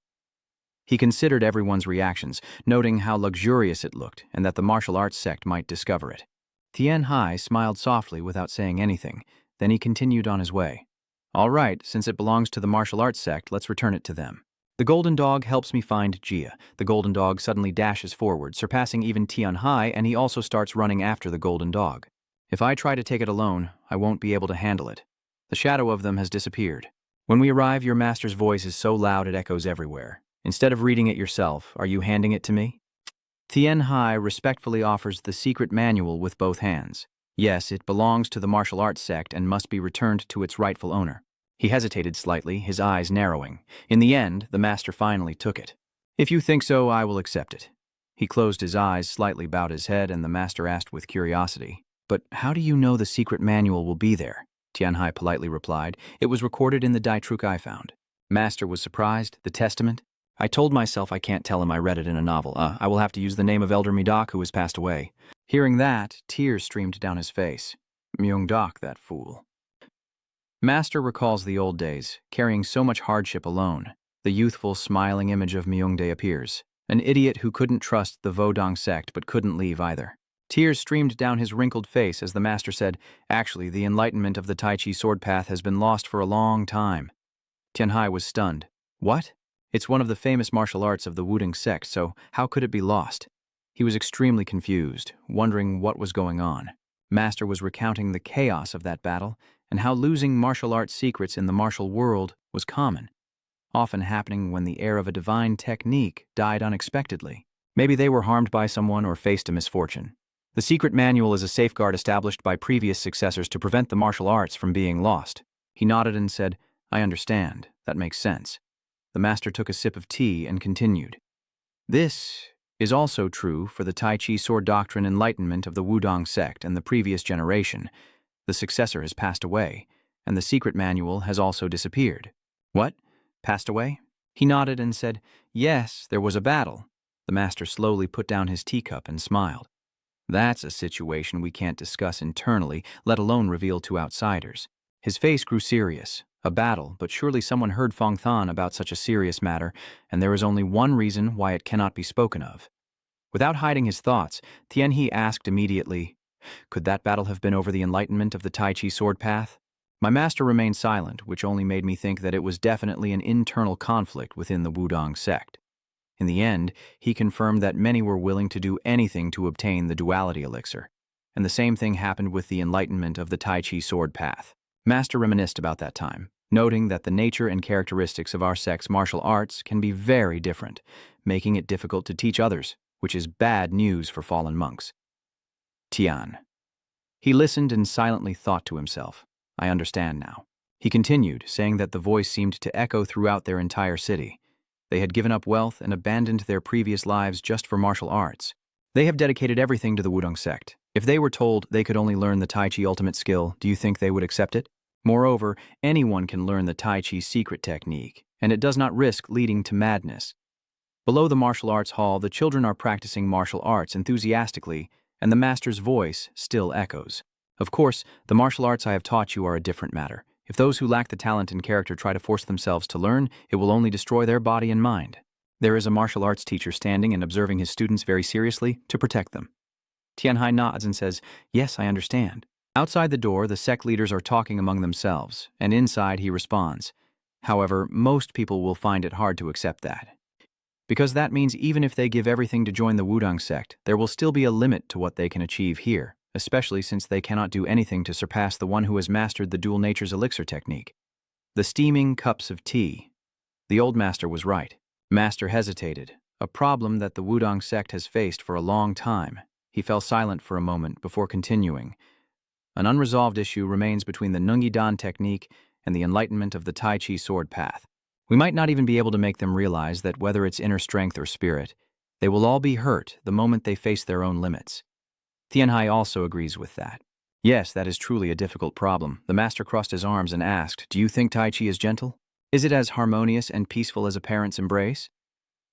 He considered everyone's reactions, noting how luxurious it looked and that the martial arts sect might discover it. Tian Hai smiled softly without saying anything, then he continued on his way. "All right, since it belongs to the martial arts sect, let's return it to them." The golden dog helps me find Jia. The golden dog suddenly dashes forward, surpassing even Tian Hai, and he also starts running after the golden dog. If I try to take it alone, I won't be able to handle it. The shadow of them has disappeared. When we arrive, your master's voice is so loud it echoes everywhere. Instead of reading it yourself, are you handing it to me? Tien Hai respectfully offers the secret manual with both hands. Yes, it belongs to the martial arts sect and must be returned to its rightful owner. He hesitated slightly, his eyes narrowing. In the end, the master finally took it. If you think so, I will accept it. He closed his eyes, slightly bowed his head, and the master asked with curiosity, "But how do you know the secret manual will be there?" Tien Hai politely replied, "It was recorded in the Dai Truk I found." Master was surprised. The testament? I told myself I can't tell him I read it in a novel. I will have to use the name of Elder Midak, who has passed away. Hearing that, tears streamed down his face. Myung-dak, that fool. Master recalls the old days, carrying so much hardship alone. The youthful, smiling image of Myung-dae appears, an idiot who couldn't trust the Vodong sect but couldn't leave either. Tears streamed down his wrinkled face as the master said, "Actually, the enlightenment of the Tai Chi sword path has been lost for a long time." Tien Hai was stunned. What? It's one of the famous martial arts of the Wudong sect, so how could it be lost? He was extremely confused, wondering what was going on. Master was recounting the chaos of that battle and how losing martial arts secrets in the martial world was common, often happening when the heir of a divine technique died unexpectedly. Maybe they were harmed by someone or faced a misfortune. The secret manual is a safeguard established by previous successors to prevent the martial arts from being lost. He nodded and said, "I understand. That makes sense." The master took a sip of tea and continued. This is also true for the Tai Chi sword doctrine enlightenment of the Wudong sect and the previous generation. The successor has passed away, and the secret manual has also disappeared. What? Passed away? He nodded and said, "Yes, there was a battle." The master slowly put down his teacup and smiled. That's a situation we can't discuss internally, let alone reveal to outsiders. His face grew serious. A battle, but surely someone heard Fong Than about such a serious matter, and there is only one reason why it cannot be spoken of. Without hiding his thoughts, Tien He asked immediately, "Could that battle have been over the enlightenment of the Tai Chi sword path?" My master remained silent, which only made me think that it was definitely an internal conflict within the Wudong sect. In the end, he confirmed that many were willing to do anything to obtain the duality elixir, and the same thing happened with the enlightenment of the Tai Chi sword path. Master reminisced about that time, noting that the nature and characteristics of our sect's martial arts can be very different, making it difficult to teach others, which is bad news for fallen monks. Tian. He listened and silently thought to himself, "I understand now." He continued, saying that the voice seemed to echo throughout their entire city. They had given up wealth and abandoned their previous lives just for martial arts. They have dedicated everything to the Wudong sect. If they were told they could only learn the Tai Chi ultimate skill, do you think they would accept it? Moreover, anyone can learn the Tai Chi secret technique, and it does not risk leading to madness. Below the martial arts hall, the children are practicing martial arts enthusiastically, and the master's voice still echoes. Of course, the martial arts I have taught you are a different matter. If those who lack the talent and character try to force themselves to learn, it will only destroy their body and mind. There is a martial arts teacher standing and observing his students very seriously to protect them. Tien Hai nods and says, "Yes, I understand." Outside the door, the sect leaders are talking among themselves, and inside he responds. However, most people will find it hard to accept that. Because that means even if they give everything to join the Wudong sect, there will still be a limit to what they can achieve here, especially since they cannot do anything to surpass the one who has mastered the dual nature's elixir technique. The steaming cups of tea. The old master was right. Master hesitated, a problem that the Wudong sect has faced for a long time. He fell silent for a moment before continuing. An unresolved issue remains between the Nungi Dan technique and the enlightenment of the Tai Chi sword path. We might not even be able to make them realize that whether it's inner strength or spirit, they will all be hurt the moment they face their own limits. Tien Hai also agrees with that. Yes, that is truly a difficult problem. The master crossed his arms and asked, "Do you think Tai Chi is gentle? Is it as harmonious and peaceful as a parent's embrace?"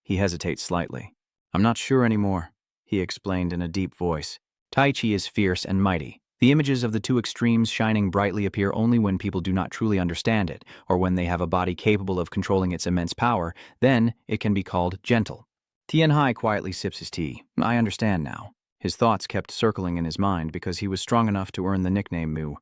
He hesitates slightly. "I'm not sure anymore," he explained in a deep voice. Tai Chi is fierce and mighty. The images of the two extremes shining brightly appear only when people do not truly understand it, or when they have a body capable of controlling its immense power. Then it can be called gentle. Tien Hai quietly sips his tea. "I understand now." His thoughts kept circling in his mind because he was strong enough to earn the nickname Mu,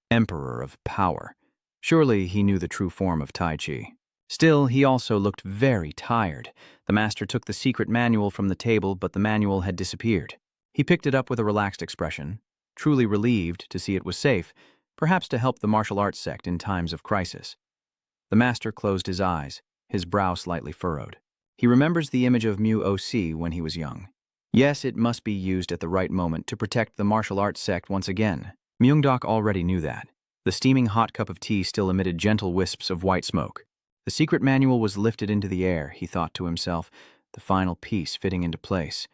Emperor of Power. Surely he knew the true form of Tai Chi. Still, he also looked very tired. The master took the secret manual from the table, but the manual had disappeared. He picked it up with a relaxed expression, truly relieved to see it was safe, perhaps to help the martial arts sect in times of crisis. The master closed his eyes, his brow slightly furrowed. He remembers the image of Mu O Si when he was young. Yes, it must be used at the right moment to protect the martial arts sect once again. Myungdok already knew that. The steaming hot cup of tea still emitted gentle wisps of white smoke. The secret manual was lifted into the air, he thought to himself, the final piece fitting into place.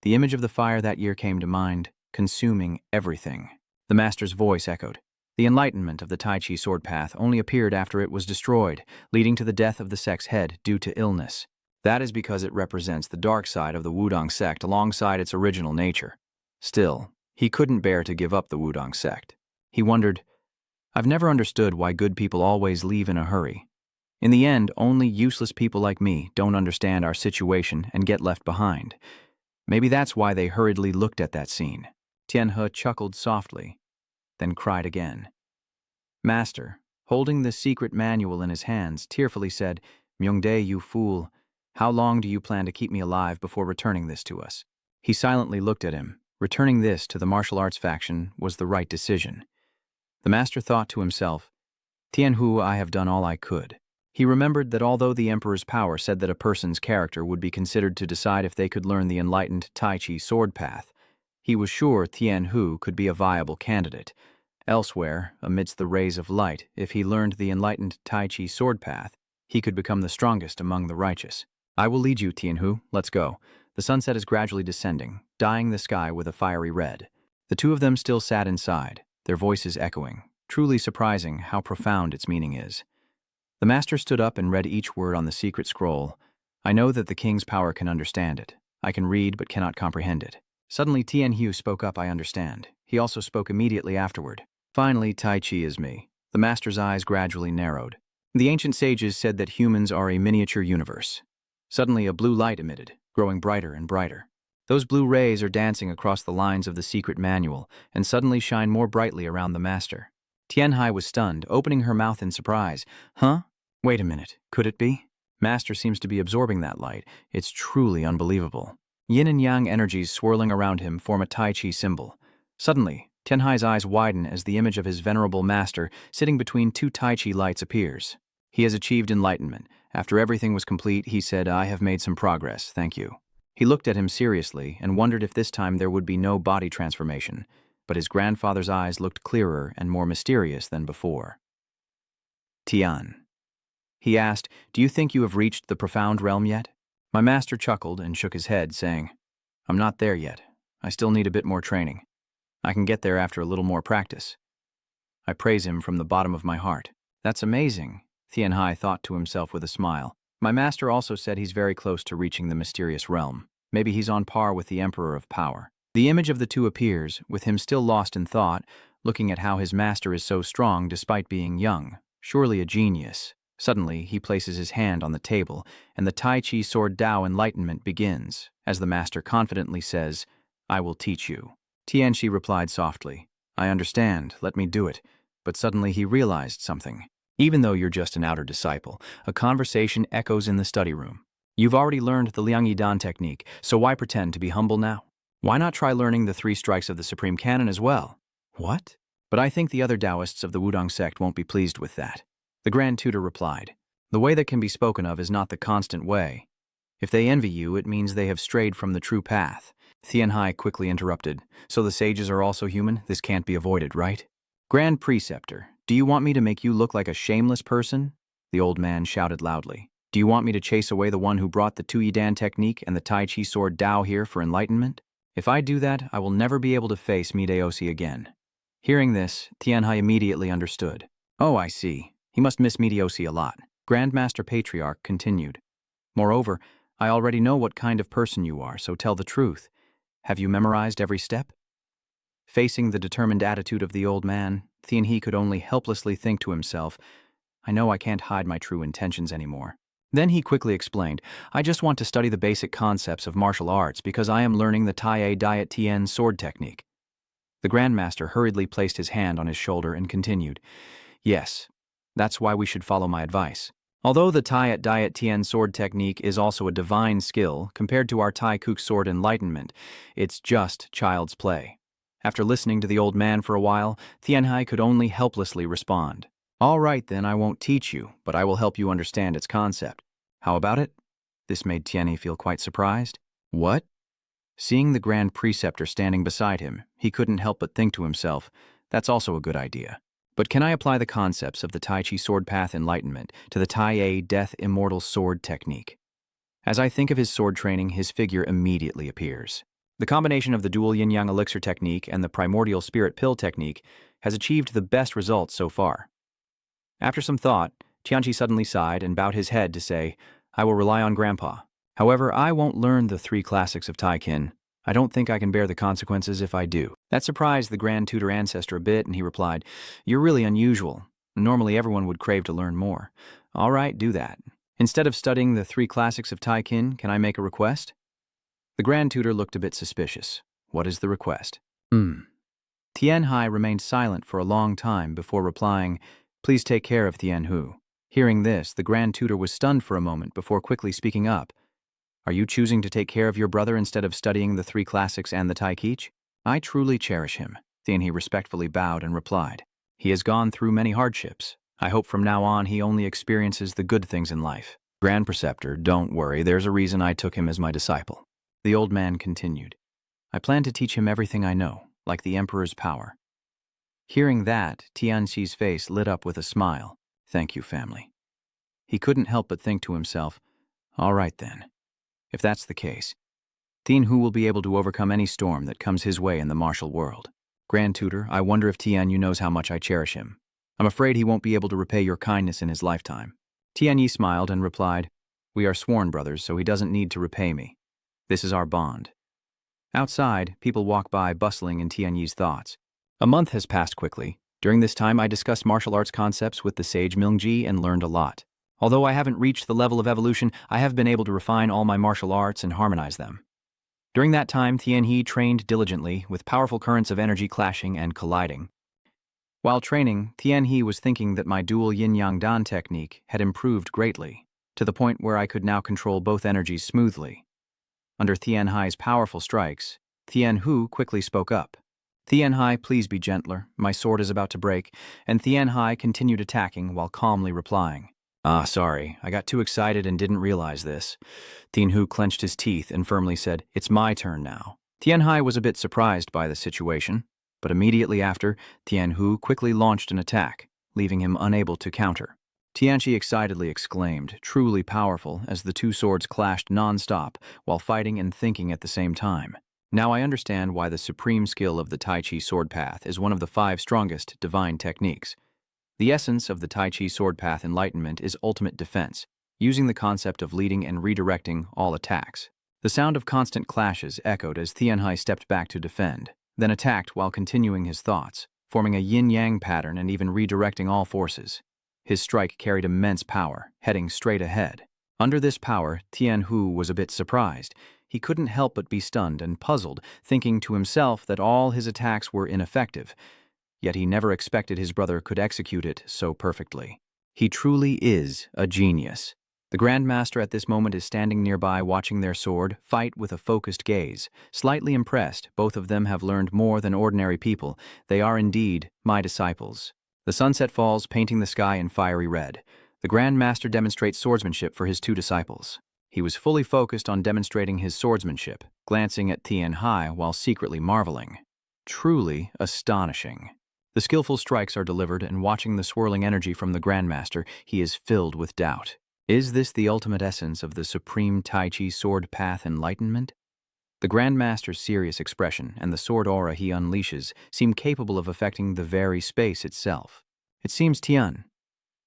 The image of the fire that year came to mind, consuming everything. The master's voice echoed. The enlightenment of the Tai Chi sword path only appeared after it was destroyed, leading to the death of the sect's head due to illness. That is because it represents the dark side of the Wudong sect alongside its original nature. Still, he couldn't bear to give up the Wudong sect. He wondered, I've never understood why good people always leave in a hurry. In the end, only useless people like me don't understand our situation and get left behind. Maybe that's why they hurriedly looked at that scene. Tianhe chuckled softly, then cried again. Master, holding the secret manual in his hands, tearfully said, Myungdae, you fool. How long do you plan to keep me alive before returning this to us? He silently looked at him. Returning this to the martial arts faction was the right decision. The master thought to himself, Tianhu, I have done all I could. He remembered that although the emperor's power said that a person's character would be considered to decide if they could learn the enlightened Tai Chi sword path, he was sure Tianhu could be a viable candidate. Elsewhere, amidst the rays of light, if he learned the enlightened Tai Chi sword path, he could become the strongest among the righteous. I will lead you, Tianhu. Let's go. The sunset is gradually descending, dyeing the sky with a fiery red. The two of them still sat inside, their voices echoing, truly surprising how profound its meaning is. The master stood up and read each word on the secret scroll. I know that the king's power can understand it. I can read but cannot comprehend it. Suddenly Tianhu spoke up, I understand. He also spoke immediately afterward. Finally, Tai Chi is me. The master's eyes gradually narrowed. The ancient sages said that humans are a miniature universe. Suddenly a blue light emitted, growing brighter and brighter. Those blue rays are dancing across the lines of the secret manual and suddenly shine more brightly around the master. Tianhai was stunned, opening her mouth in surprise. Huh? Wait a minute, could it be? Master seems to be absorbing that light. It's truly unbelievable. Yin and yang energies swirling around him form a Tai Chi symbol. Suddenly, Tianhai's eyes widen as the image of his venerable master sitting between two Tai Chi lights appears. He has achieved enlightenment. After everything was complete, he said, I have made some progress, thank you. He looked at him seriously and wondered if this time there would be no body transformation, but his grandfather's eyes looked clearer and more mysterious than before. Tian. He asked, do you think you have reached the profound realm yet? My master chuckled and shook his head, saying, I'm not there yet. I still need a bit more training. I can get there after a little more practice. I praise him from the bottom of my heart. That's amazing, Tianhai thought to himself with a smile. My master also said he's very close to reaching the mysterious realm. Maybe he's on par with the Emperor of Power. The image of the two appears, with him still lost in thought, looking at how his master is so strong despite being young. Surely a genius. Suddenly, he places his hand on the table, and the Tai Chi sword Tao enlightenment begins, as the master confidently says, I will teach you. Tianxi replied softly, I understand, let me do it. But suddenly he realized something. Even though you're just an outer disciple, a conversation echoes in the study room. You've already learned the Liang Dan technique, so why pretend to be humble now? Why not try learning the 3 strikes of the Supreme Canon as well? What? But I think the other Taoists of the Wudong sect won't be pleased with that. The Grand Tutor replied, the way that can be spoken of is not the constant way. If they envy you, it means they have strayed from the true path. Tianhai quickly interrupted, so the sages are also human? This can't be avoided, right? Grand Preceptor, do you want me to make you look like a shameless person? The old man shouted loudly. Do you want me to chase away the one who brought the Tuyi Dan technique and the Tai Chi sword Tao here for enlightenment? If I do that, I will never be able to face Mideosi again. Hearing this, Tianhai immediately understood. Oh, I see. He must miss Mideosi a lot. Grandmaster Patriarch continued. Moreover, I already know what kind of person you are, so tell the truth. Have you memorized every step? Facing the determined attitude of the old man, Tianhe could only helplessly think to himself, I know I can't hide my true intentions anymore. Then he quickly explained, I just want to study the basic concepts of martial arts because I am learning the Tai Diet Tien sword technique. The Grandmaster hurriedly placed his hand on his shoulder and continued, Yes, that's why we should follow my advice. Although the Tai Diet Tien sword technique is also a divine skill compared to our Tai Kuk sword enlightenment, it's just child's play. After listening to the old man for a while, Tianhai could only helplessly respond. All right then, I won't teach you, but I will help you understand its concept. How about it? This made Tianhe feel quite surprised. What? Seeing the Grand Preceptor standing beside him, he couldn't help but think to himself, that's also a good idea. But can I apply the concepts of the Tai Chi Sword Path Enlightenment to the Tai A Death Immortal Sword technique? As I think of his sword training, his figure immediately appears. The combination of the dual yin-yang elixir technique and the primordial spirit pill technique has achieved the best results so far. After some thought, Tianqi suddenly sighed and bowed his head to say, I will rely on Grandpa. However, I won't learn the 3 classics of Taikin. I don't think I can bear the consequences if I do. That surprised the Grand Tutor ancestor a bit, and he replied, You're really unusual. Normally everyone would crave to learn more. All right, do that. Instead of studying the 3 classics of Taikin, can I make a request? The Grand Tutor looked a bit suspicious. What is the request? Tian Hai remained silent for a long time before replying, Please take care of Tian Hu. Hearing this, the Grand Tutor was stunned for a moment before quickly speaking up. Are you choosing to take care of your brother instead of studying the 3 classics and the Tai Kich? I truly cherish him. Tian He respectfully bowed and replied, He has gone through many hardships. I hope from now on he only experiences the good things in life. Grand Preceptor, don't worry, there's a reason I took him as my disciple. The old man continued, I plan to teach him everything I know, like the Emperor's power. Hearing that, Tianxi's face lit up with a smile. Thank you, family. He couldn't help but think to himself, all right then. If that's the case, Tian Hu will be able to overcome any storm that comes his way in the martial world. Grand Tutor, I wonder if Tian Yu knows how much I cherish him. I'm afraid he won't be able to repay your kindness in his lifetime. Tian Yi smiled and replied, We are sworn brothers, so he doesn't need to repay me. This is our bond. Outside, people walk by bustling in Tian Yi's thoughts. A month has passed quickly. During this time, I discussed martial arts concepts with the sage Mingji and learned a lot. Although I haven't reached the level of evolution, I have been able to refine all my martial arts and harmonize them. During that time, Tian He trained diligently, with powerful currents of energy clashing and colliding. While training, Tian He was thinking that my dual yin-yang dan technique had improved greatly, to the point where I could now control both energies smoothly. Under Tian Hai's powerful strikes, Tian Hu quickly spoke up. Tian Hai, please be gentler. My sword is about to break, and Tian Hai continued attacking while calmly replying. Sorry, I got too excited and didn't realize this. Tian Hu clenched his teeth and firmly said, It's my turn now. Tian Hai was a bit surprised by the situation, but immediately after, Tian Hu quickly launched an attack, leaving him unable to counter. Tianqi excitedly exclaimed, truly powerful, as the 2 swords clashed non-stop while fighting and thinking at the same time. Now I understand why the supreme skill of the Tai Chi sword path is one of the 5 strongest divine techniques. The essence of the Tai Chi sword path enlightenment is ultimate defense, using the concept of leading and redirecting all attacks. The sound of constant clashes echoed as Tian Hai stepped back to defend, then attacked while continuing his thoughts, forming a yin-yang pattern and even redirecting all forces. His strike carried immense power, heading straight ahead. Under this power, Tian Hu was a bit surprised. He couldn't help but be stunned and puzzled, thinking to himself that all his attacks were ineffective. Yet he never expected his brother could execute it so perfectly. He truly is a genius. The Grand Master at this moment is standing nearby watching their sword fight with a focused gaze. Slightly impressed, both of them have learned more than ordinary people. They are indeed my disciples. The sunset falls, painting the sky in fiery red. The Grand Master demonstrates swordsmanship for his 2 disciples. He was fully focused on demonstrating his swordsmanship, glancing at Tian Hai while secretly marveling. Truly astonishing. The skillful strikes are delivered, and watching the swirling energy from the Grand Master, he is filled with doubt. Is this the ultimate essence of the supreme Tai Chi sword path enlightenment? The Grand Master's serious expression and the sword aura he unleashes seem capable of affecting the very space itself. It seems Tian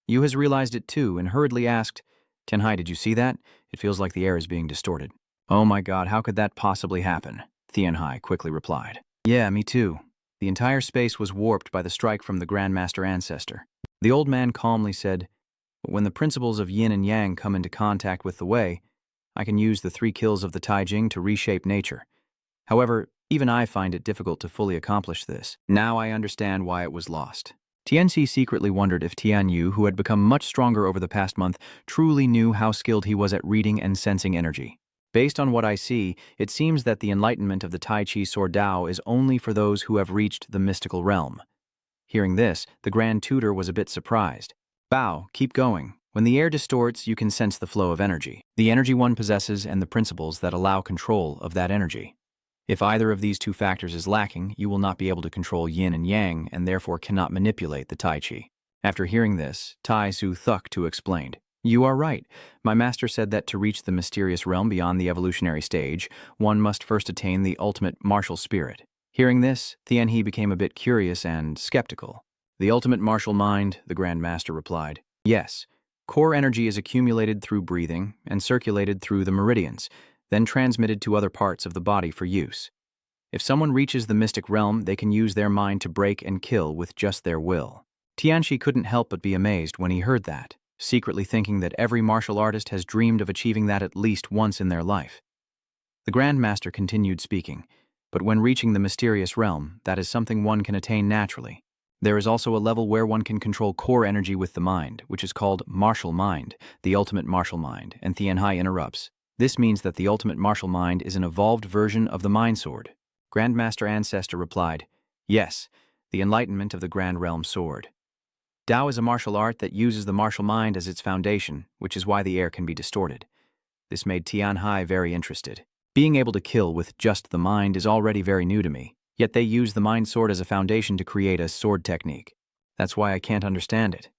Yu has realized it too and hurriedly asked, Tian Hai, did you see that? It feels like the air is being distorted. Oh my God, how could that possibly happen? Tian Hai quickly replied. Yeah, me too. The entire space was warped by the strike from the Grand Master ancestor. The old man calmly said, when the principles of yin and yang come into contact with the wei, I can use the 3 kills of the Tai Jing to reshape nature. However, even I find it difficult to fully accomplish this. Now I understand why it was lost. Tianxi secretly wondered if Tian Yu, who had become much stronger over the past month, truly knew how skilled he was at reading and sensing energy. Based on what I see, it seems that the enlightenment of the Tai Chi Sword Dao is only for those who have reached the mystical realm. Hearing this, the Grand Tutor was a bit surprised. Bao, keep going. When the air distorts, you can sense the flow of energy. The energy one possesses and the principles that allow control of that energy. If either of these two factors is lacking, you will not be able to control yin and yang and therefore cannot manipulate the Tai Chi. After hearing this, Tai Su Thuk Tu explained, "You are right. My master said that to reach the mysterious realm beyond the evolutionary stage, one must first attain the ultimate martial spirit." Hearing this, Tian He became a bit curious and skeptical. "The ultimate martial mind," the Grand Master replied. "Yes. Core energy is accumulated through breathing and circulated through the meridians, then transmitted to other parts of the body for use. If someone reaches the mystic realm, they can use their mind to break and kill with just their will." Tianxi couldn't help but be amazed when he heard that, secretly thinking that every martial artist has dreamed of achieving that at least once in their life. The Grand Master continued speaking, "But when reaching the mysterious realm, that is something one can attain naturally. There is also a level where one can control core energy with the mind, which is called martial mind, the ultimate martial mind," and Tianhai interrupts. "This means that the ultimate martial mind is an evolved version of the mind sword." Grandmaster Ancestor replied, "Yes, the enlightenment of the Grand Realm Sword. Tao is a martial art that uses the martial mind as its foundation, which is why the air can be distorted." This made Tianhai very interested. Being able to kill with just the mind is already very new to me, yet they use the mind sword as a foundation to create a sword technique. That's why I can't understand it.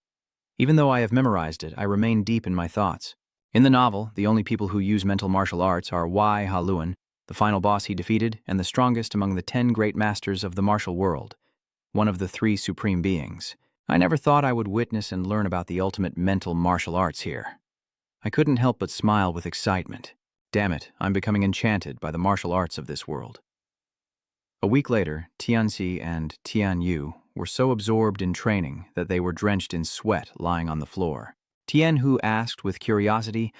Even though I have memorized it, I remain deep in my thoughts. In the novel, the only people who use mental martial arts are Wai Haluan, the final boss he defeated, and the strongest among the 10 great masters of the martial world, one of the 3 supreme beings. I never thought I would witness and learn about the ultimate mental martial arts here. I couldn't help but smile with excitement. Damn it, I'm becoming enchanted by the martial arts of this world. A week later, Tianxi and Tianyu were so absorbed in training that they were drenched in sweat lying on the floor. Tianhu asked with curiosity,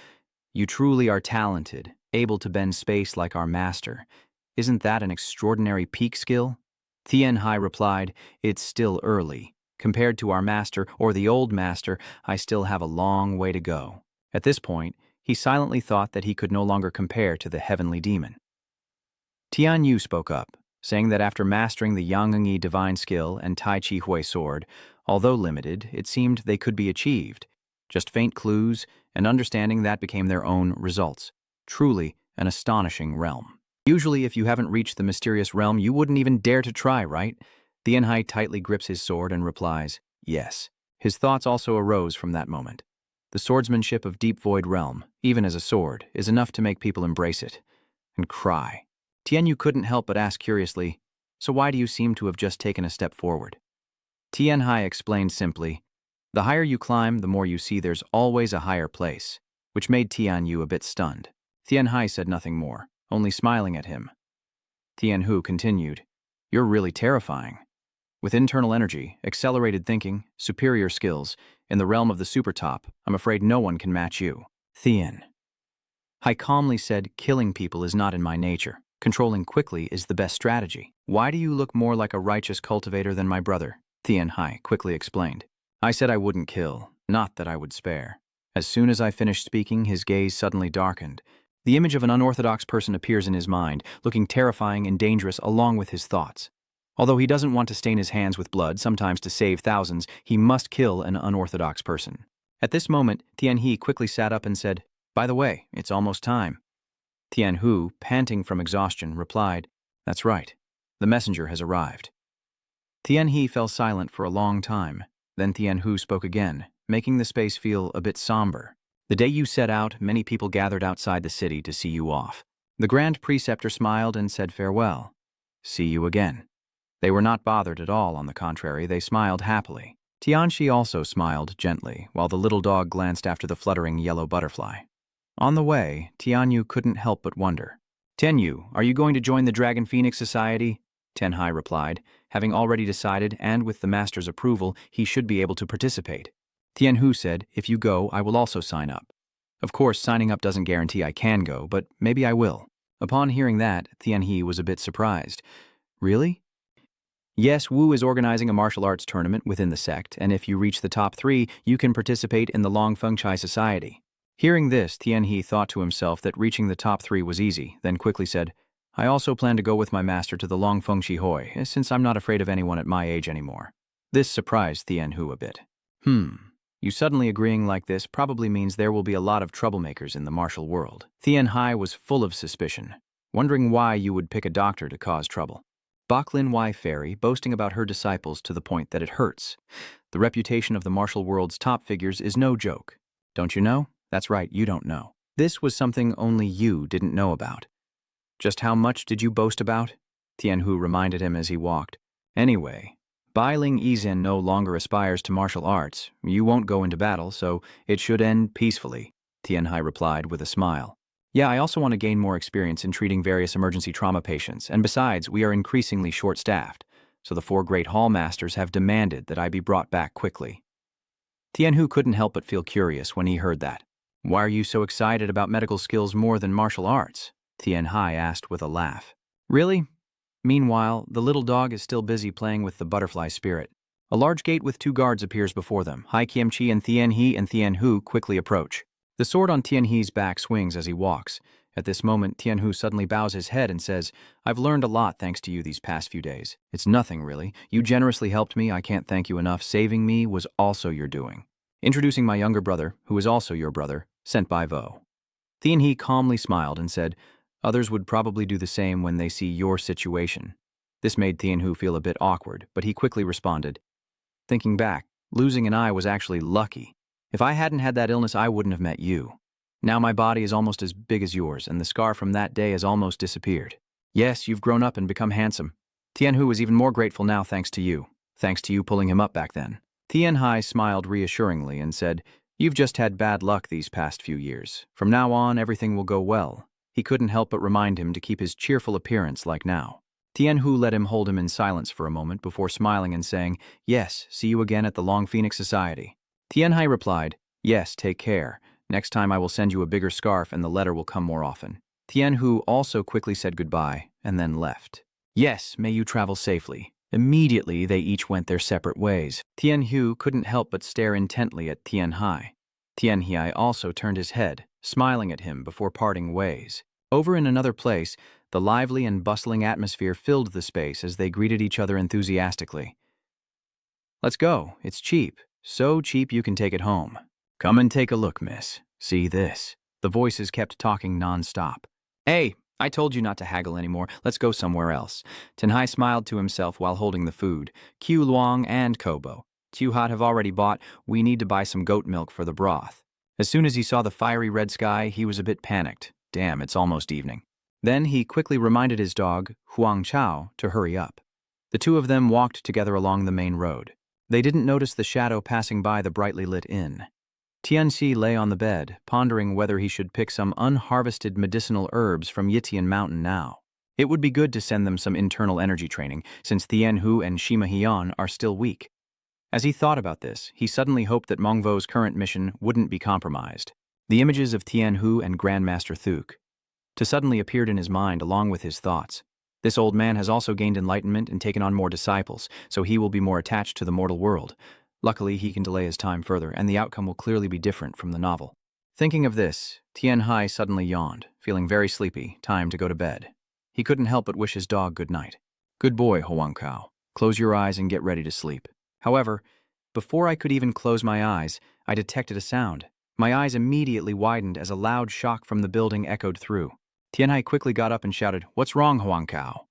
"You truly are talented, able to bend space like our master. Isn't that an extraordinary peak skill?" Tianhai replied, "It's still early. Compared to our master or the old master, I still have a long way to go." At this point, he silently thought that he could no longer compare to the heavenly demon. Tianyu spoke up, saying that after mastering the Yangyi divine skill and Tai Chi Hui sword, although limited, it seemed they could be achieved. Just faint clues, and understanding that became their own results. Truly an astonishing realm. Usually, if you haven't reached the mysterious realm, you wouldn't even dare to try, right? Tianhai tightly grips his sword and replies, "Yes." His thoughts also arose from that moment. The swordsmanship of Deep Void Realm, even as a sword, is enough to make people embrace it and cry. Tianyu couldn't help but ask curiously, "So why do you seem to have just taken a step forward?" Tianhai explained simply, "The higher you climb, the more you see there's always a higher place," which made Tianyu a bit stunned. Tianhai said nothing more, only smiling at him. Tianhu continued, "You're really terrifying. With internal energy, accelerated thinking, superior skills, in the realm of the super top, I'm afraid no one can match you." Tianhai calmly said, "Killing people is not in my nature. Controlling quickly is the best strategy." "Why do you look more like a righteous cultivator than my brother?" Tianhai quickly explained. "I said I wouldn't kill, not that I would spare." As soon as I finished speaking, his gaze suddenly darkened. The image of an unorthodox person appears in his mind, looking terrifying and dangerous along with his thoughts. Although he doesn't want to stain his hands with blood, sometimes to save thousands, he must kill an unorthodox person. At this moment, Tianhe quickly sat up and said, "By the way, it's almost time." Tianhu, panting from exhaustion, replied, "That's right. The messenger has arrived." Tianhe fell silent for a long time. Then Tianhu spoke again, making the space feel a bit somber. "The day you set out, many people gathered outside the city to see you off. The Grand Preceptor smiled and said farewell. See you again." They were not bothered at all, on the contrary, they smiled happily. Tianxi also smiled gently, while the little dog glanced after the fluttering yellow butterfly. On the way, Tianyu couldn't help but wonder. "Tenyu, are you going to join the Dragon Phoenix Society?" Tenhai replied, having already decided, and with the master's approval, he should be able to participate. Tianhu said, "If you go, I will also sign up." Of course, signing up doesn't guarantee I can go, but maybe I will. Upon hearing that, Tianhe was a bit surprised. "Really?" "Yes, Wu is organizing a martial arts tournament within the sect, and if you reach the top 3, you can participate in the Long Fengchai Society." Hearing this, Tianhe thought to himself that reaching the top 3 was easy, then quickly said, "I also plan to go with my master to the Long Fengchi Hoi, since I'm not afraid of anyone at my age anymore." This surprised Tianhu a bit. You suddenly agreeing like this probably means there will be a lot of troublemakers in the martial world." Tianhai was full of suspicion. wondering why you would pick a doctor to cause trouble. Bak Lin Wai Fairy boasting about her disciples to the point that it hurts. The reputation of the martial world's top figures is no joke. Don't you know? That's right, you don't know. This was something only you didn't know about. Just how much did you boast about? Tianhu reminded him as he walked. Anyway, Bai Ling Yizhen no longer aspires to martial arts. You won't go into battle, so it should end peacefully, Tianhai replied with a smile. Yeah, I also want to gain more experience in treating various emergency trauma patients, and besides, we are increasingly short-staffed, so the 4 great hall masters have demanded that I be brought back quickly. Tianhu couldn't help but feel curious when he heard that. Why are you so excited about medical skills more than martial arts? Tianhai asked with a laugh. Really? Meanwhile, the little dog is still busy playing with the butterfly spirit. A large gate with 2 guards appears before them. Hai Kiamchi and Tianhu quickly approach. The sword on Tianhe's back swings as he walks. At this moment, Tianhu suddenly bows his head and says, I've learned a lot thanks to you these past few days. It's nothing, really. You generously helped me. I can't thank you enough. Saving me was also your doing. Introducing my younger brother, who is also your brother, sent by Vo. Tianhe calmly smiled and said, Others would probably do the same when they see your situation. This made Tianhu feel a bit awkward, but he quickly responded, Thinking back, losing an eye was actually lucky. If I hadn't had that illness, I wouldn't have met you. Now my body is almost as big as yours, and the scar from that day has almost disappeared. Yes, you've grown up and become handsome. Tianhu is even more grateful now thanks to you pulling him up back then. Tianhai smiled reassuringly and said, You've just had bad luck these past few years. From now on, everything will go well. He couldn't help but remind him to keep his cheerful appearance like now. Tianhu let him hold him in silence for a moment before smiling and saying, Yes, see you again at the Long Phoenix Society. Tianhai replied, Yes, take care. Next time I will send you a bigger scarf and the letter will come more often. Tianhu also quickly said goodbye and then left. Yes, may you travel safely. Immediately, they each went their separate ways. Tianhu couldn't help but stare intently at Tianhai. Tianhai also turned his head, smiling at him before parting ways. Over in another place, the lively and bustling atmosphere filled the space as they greeted each other enthusiastically. Let's go. It's cheap. So cheap you can take it home. Come and take a look, miss. See this. The voices kept talking non-stop. Hey, I told you not to haggle anymore. Let's go somewhere else. Tenhai smiled to himself while holding the food. Q Luong and Kobo. Tuhat have already bought. We need to buy some goat milk for the broth. As soon as he saw the fiery red sky, he was a bit panicked. Damn, it's almost evening. Then he quickly reminded his dog, Huang Chao, to hurry up. The 2 of them walked together along the main road. They didn't notice the shadow passing by the brightly lit inn. Tianxi lay on the bed, pondering whether he should pick some unharvested medicinal herbs from Yitian Mountain now. It would be good to send them some internal energy training, since Tianhu and Shima Hian are still weak. As he thought about this, he suddenly hoped that Mengvo's current mission wouldn't be compromised. The images of Tianhu and Grandmaster Thuk suddenly appeared in his mind along with his thoughts. This old man has also gained enlightenment and taken on more disciples, so he will be more attached to the mortal world. Luckily, he can delay his time further, and the outcome will clearly be different from the novel. Thinking of this, Tianhai suddenly yawned, feeling very sleepy, time to go to bed. He couldn't help but wish his dog good night. Good boy, Huang Kao. Close your eyes and get ready to sleep. However, before I could even close my eyes, I detected a sound. My eyes immediately widened as a loud shock from the building echoed through. Tianhai quickly got up and shouted, What's wrong, Huang Kao?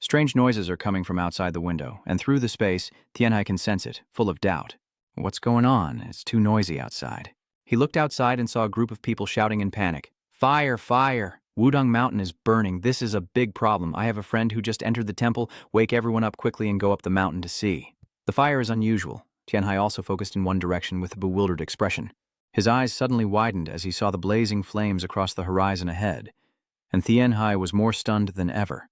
Strange noises are coming from outside the window, and through the space, Tianhai can sense it, full of doubt. What's going on? It's too noisy outside. He looked outside and saw a group of people shouting in panic. Fire! Fire! Wudong Mountain is burning. This is a big problem. I have a friend who just entered the temple. Wake everyone up quickly and go up the mountain to see. The fire is unusual. Tianhai also focused in one direction with a bewildered expression. His eyes suddenly widened as he saw the blazing flames across the horizon ahead, and Tianhai was more stunned than ever.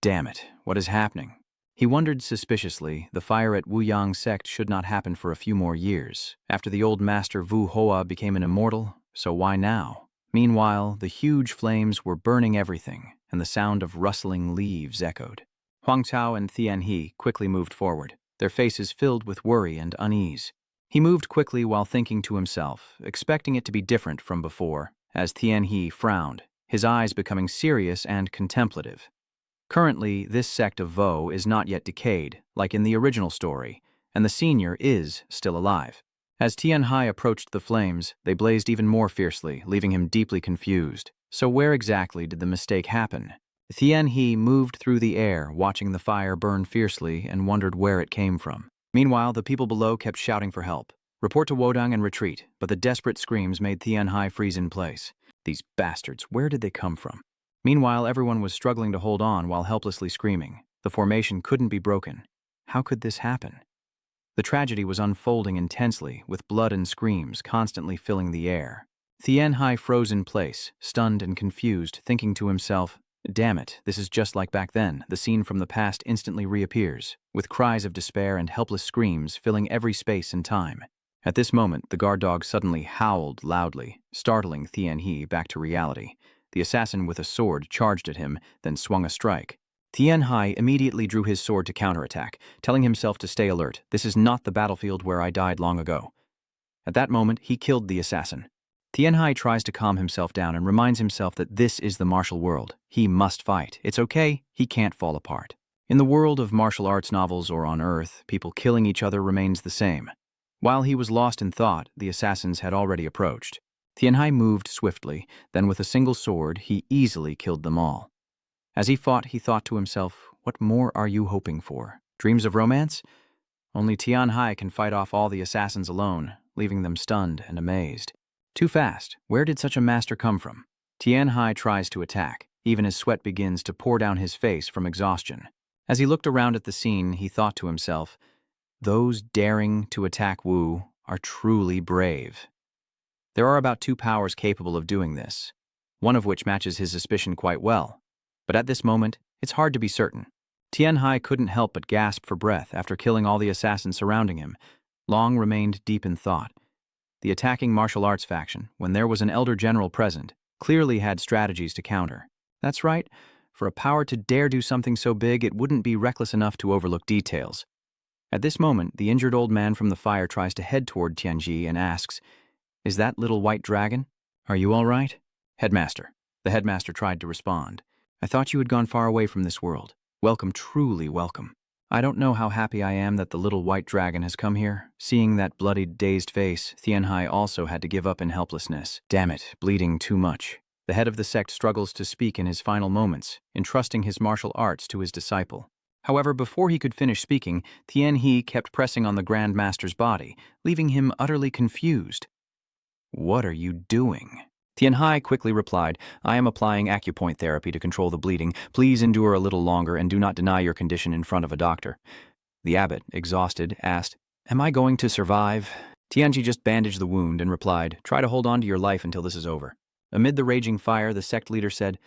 Damn it, what is happening? He wondered suspiciously. The fire at Wuyang sect should not happen for a few more years. After the old master Wu Hoa became an immortal, so why now? Meanwhile, the huge flames were burning everything, and the sound of rustling leaves echoed. Huang Chao and Tianhe quickly moved forward, their faces filled with worry and unease. He moved quickly while thinking to himself, expecting it to be different from before, as Tianhe frowned, his eyes becoming serious and contemplative. Currently, this sect of Vo is not yet decayed, like in the original story, and the senior is still alive. As Tianhai approached the flames, they blazed even more fiercely, leaving him deeply confused. So where exactly did the mistake happen? Thien He moved through the air, watching the fire burn fiercely, and wondered where it came from. Meanwhile, the people below kept shouting for help. Report to Wodang and retreat, but the desperate screams made Thien Hai freeze in place. These bastards, where did they come from? Meanwhile, everyone was struggling to hold on while helplessly screaming. The formation couldn't be broken. How could this happen? The tragedy was unfolding intensely, with blood and screams constantly filling the air. Thien Hai froze in place, stunned and confused, thinking to himself, "Damn it, this is just like back then." The scene from the past instantly reappears, with cries of despair and helpless screams filling every space and time. At this moment, the guard dog suddenly howled loudly, startling Thien He back to reality. The assassin with a sword charged at him, then swung a strike. Thien Hai immediately drew his sword to counterattack, telling himself to stay alert. This is not the battlefield where I died long ago. At that moment, he killed the assassin. Thien Hai tries to calm himself down and reminds himself that this is the martial world. He must fight. It's okay, he can't fall apart. In the world of martial arts novels or on Earth, people killing each other remains the same. While he was lost in thought, the assassins had already approached. Thien Hai moved swiftly, then with a single sword, he easily killed them all. As he fought, he thought to himself, what more are you hoping for? Dreams of romance? Only Thien Hai can fight off all the assassins alone, leaving them stunned and amazed. Too fast. Where did such a master come from? Thien Hai tries to attack, even as sweat begins to pour down his face from exhaustion. As he looked around at the scene, he thought to himself, those daring to attack Wu are truly brave. There are about 2 powers capable of doing this, one of which matches his suspicion quite well. But at this moment, it's hard to be certain. Thien Hai couldn't help but gasp for breath after killing all the assassins surrounding him. Long remained deep in thought. The attacking martial arts faction, when there was an elder general present, clearly had strategies to counter. That's right, for a power to dare do something so big, it wouldn't be reckless enough to overlook details. At this moment, the injured old man from the fire tries to head toward Tianji and asks, "Is that little white dragon? Are you all right?" "Headmaster." The headmaster tried to respond. "I thought you had gone far away from this world. Welcome, truly welcome. I don't know how happy I am that the little white dragon has come here." Seeing that bloodied, dazed face, Thien Hai also had to give up in helplessness. Damn it, bleeding too much. The head of the sect struggles to speak in his final moments, entrusting his martial arts to his disciple. However, before he could finish speaking, Thien He kept pressing on the Grand Master's body, leaving him utterly confused. "What are you doing?" Thien Hai quickly replied, "I am applying acupoint therapy to control the bleeding. Please endure a little longer and do not deny your condition in front of a doctor." The abbot, exhausted, asked, "Am I going to survive?" Tianji just bandaged the wound and replied, "Try to hold on to your life until this is over." Amid the raging fire, the sect leader said,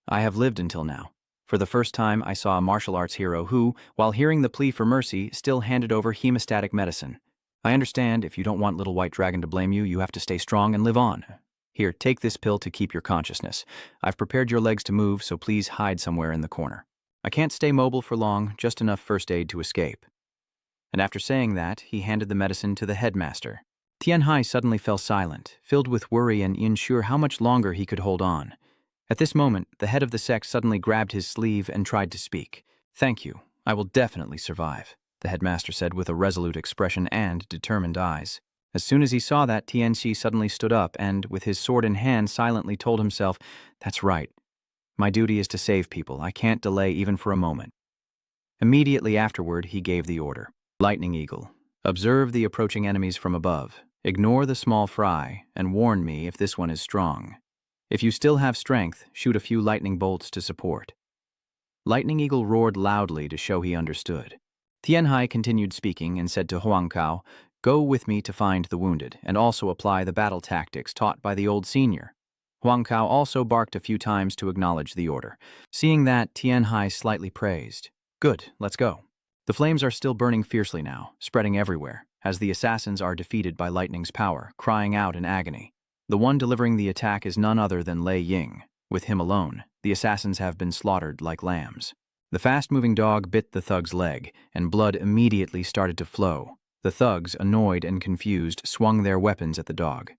"I have lived until now. For the first time, I saw a martial arts hero who, while hearing the plea for mercy, still handed over hemostatic medicine. I understand if you don't want Little White Dragon to blame you, you have to stay strong and live on. Here, take this pill to keep your consciousness. I've prepared your legs to move, so please hide somewhere in the corner. I can't stay mobile for long, just enough first aid to escape." And after saying that, he handed the medicine to the headmaster. Thien Hai suddenly fell silent, filled with worry and unsure how much longer he could hold on. At this moment, the head of the sect suddenly grabbed his sleeve and tried to speak. "Thank you. I will definitely survive," the headmaster said with a resolute expression and determined eyes. As soon as he saw that, Tianxi suddenly stood up and, with his sword in hand, silently told himself, "That's right. My duty is to save people. I can't delay even for a moment." Immediately afterward, he gave the order. "Lightning Eagle, observe the approaching enemies from above. Ignore the small fry, and warn me if this one is strong. If you still have strength, shoot a few lightning bolts to support." Lightning Eagle roared loudly to show he understood. Thien Hai continued speaking and said to Huang Kao, "Go with me to find the wounded, and also apply the battle tactics taught by the old senior." Huang Kao also barked a few times to acknowledge the order. Seeing that, Thien Hai slightly praised. "Good, let's go." The flames are still burning fiercely now, spreading everywhere, as the assassins are defeated by lightning's power, crying out in agony. The one delivering the attack is none other than Lei Ying. With him alone, the assassins have been slaughtered like lambs. The fast-moving dog bit the thug's leg, and blood immediately started to flow. The thugs, annoyed and confused, swung their weapons at the dog.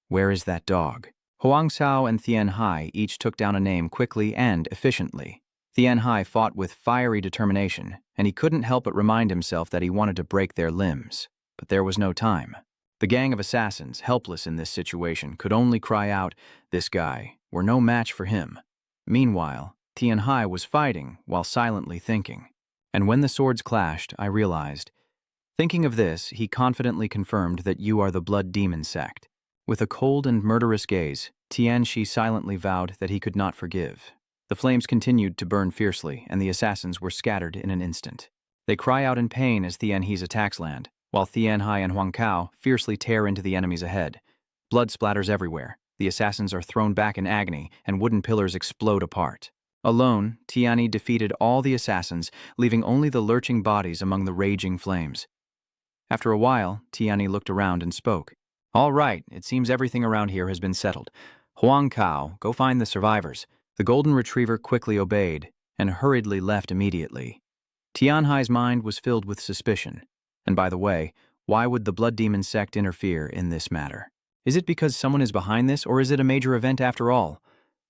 Where is that dog? Huang Cao and Thien Hai each took down a name quickly and efficiently. Thien Hai fought with fiery determination, and he couldn't help but remind himself that he wanted to break their limbs. But there was no time. The gang of assassins, helpless in this situation, could only cry out, "This guy, we're no match for him." Meanwhile, Tianhai was fighting while silently thinking. And when the swords clashed, I realized. Thinking of this, he confidently confirmed that you are the Blood Demon sect. With a cold and murderous gaze, Tianxi silently vowed that he could not forgive. The flames continued to burn fiercely, and the assassins were scattered in an instant. They cry out in pain as Tianhe's attacks land, while Tianhai and Huang Kao fiercely tear into the enemies ahead. Blood splatters everywhere. The assassins are thrown back in agony, and wooden pillars explode apart. Alone, Tianhe defeated all the assassins, leaving only the lurching bodies among the raging flames. After a while, Tianhe looked around and spoke. "All right, it seems everything around here has been settled. Huang Kao, go find the survivors." The golden retriever quickly obeyed and hurriedly left immediately. Tianhai's mind was filled with suspicion. And by the way, why would the Blood Demon sect interfere in this matter? Is it because someone is behind this, or is it a major event after all?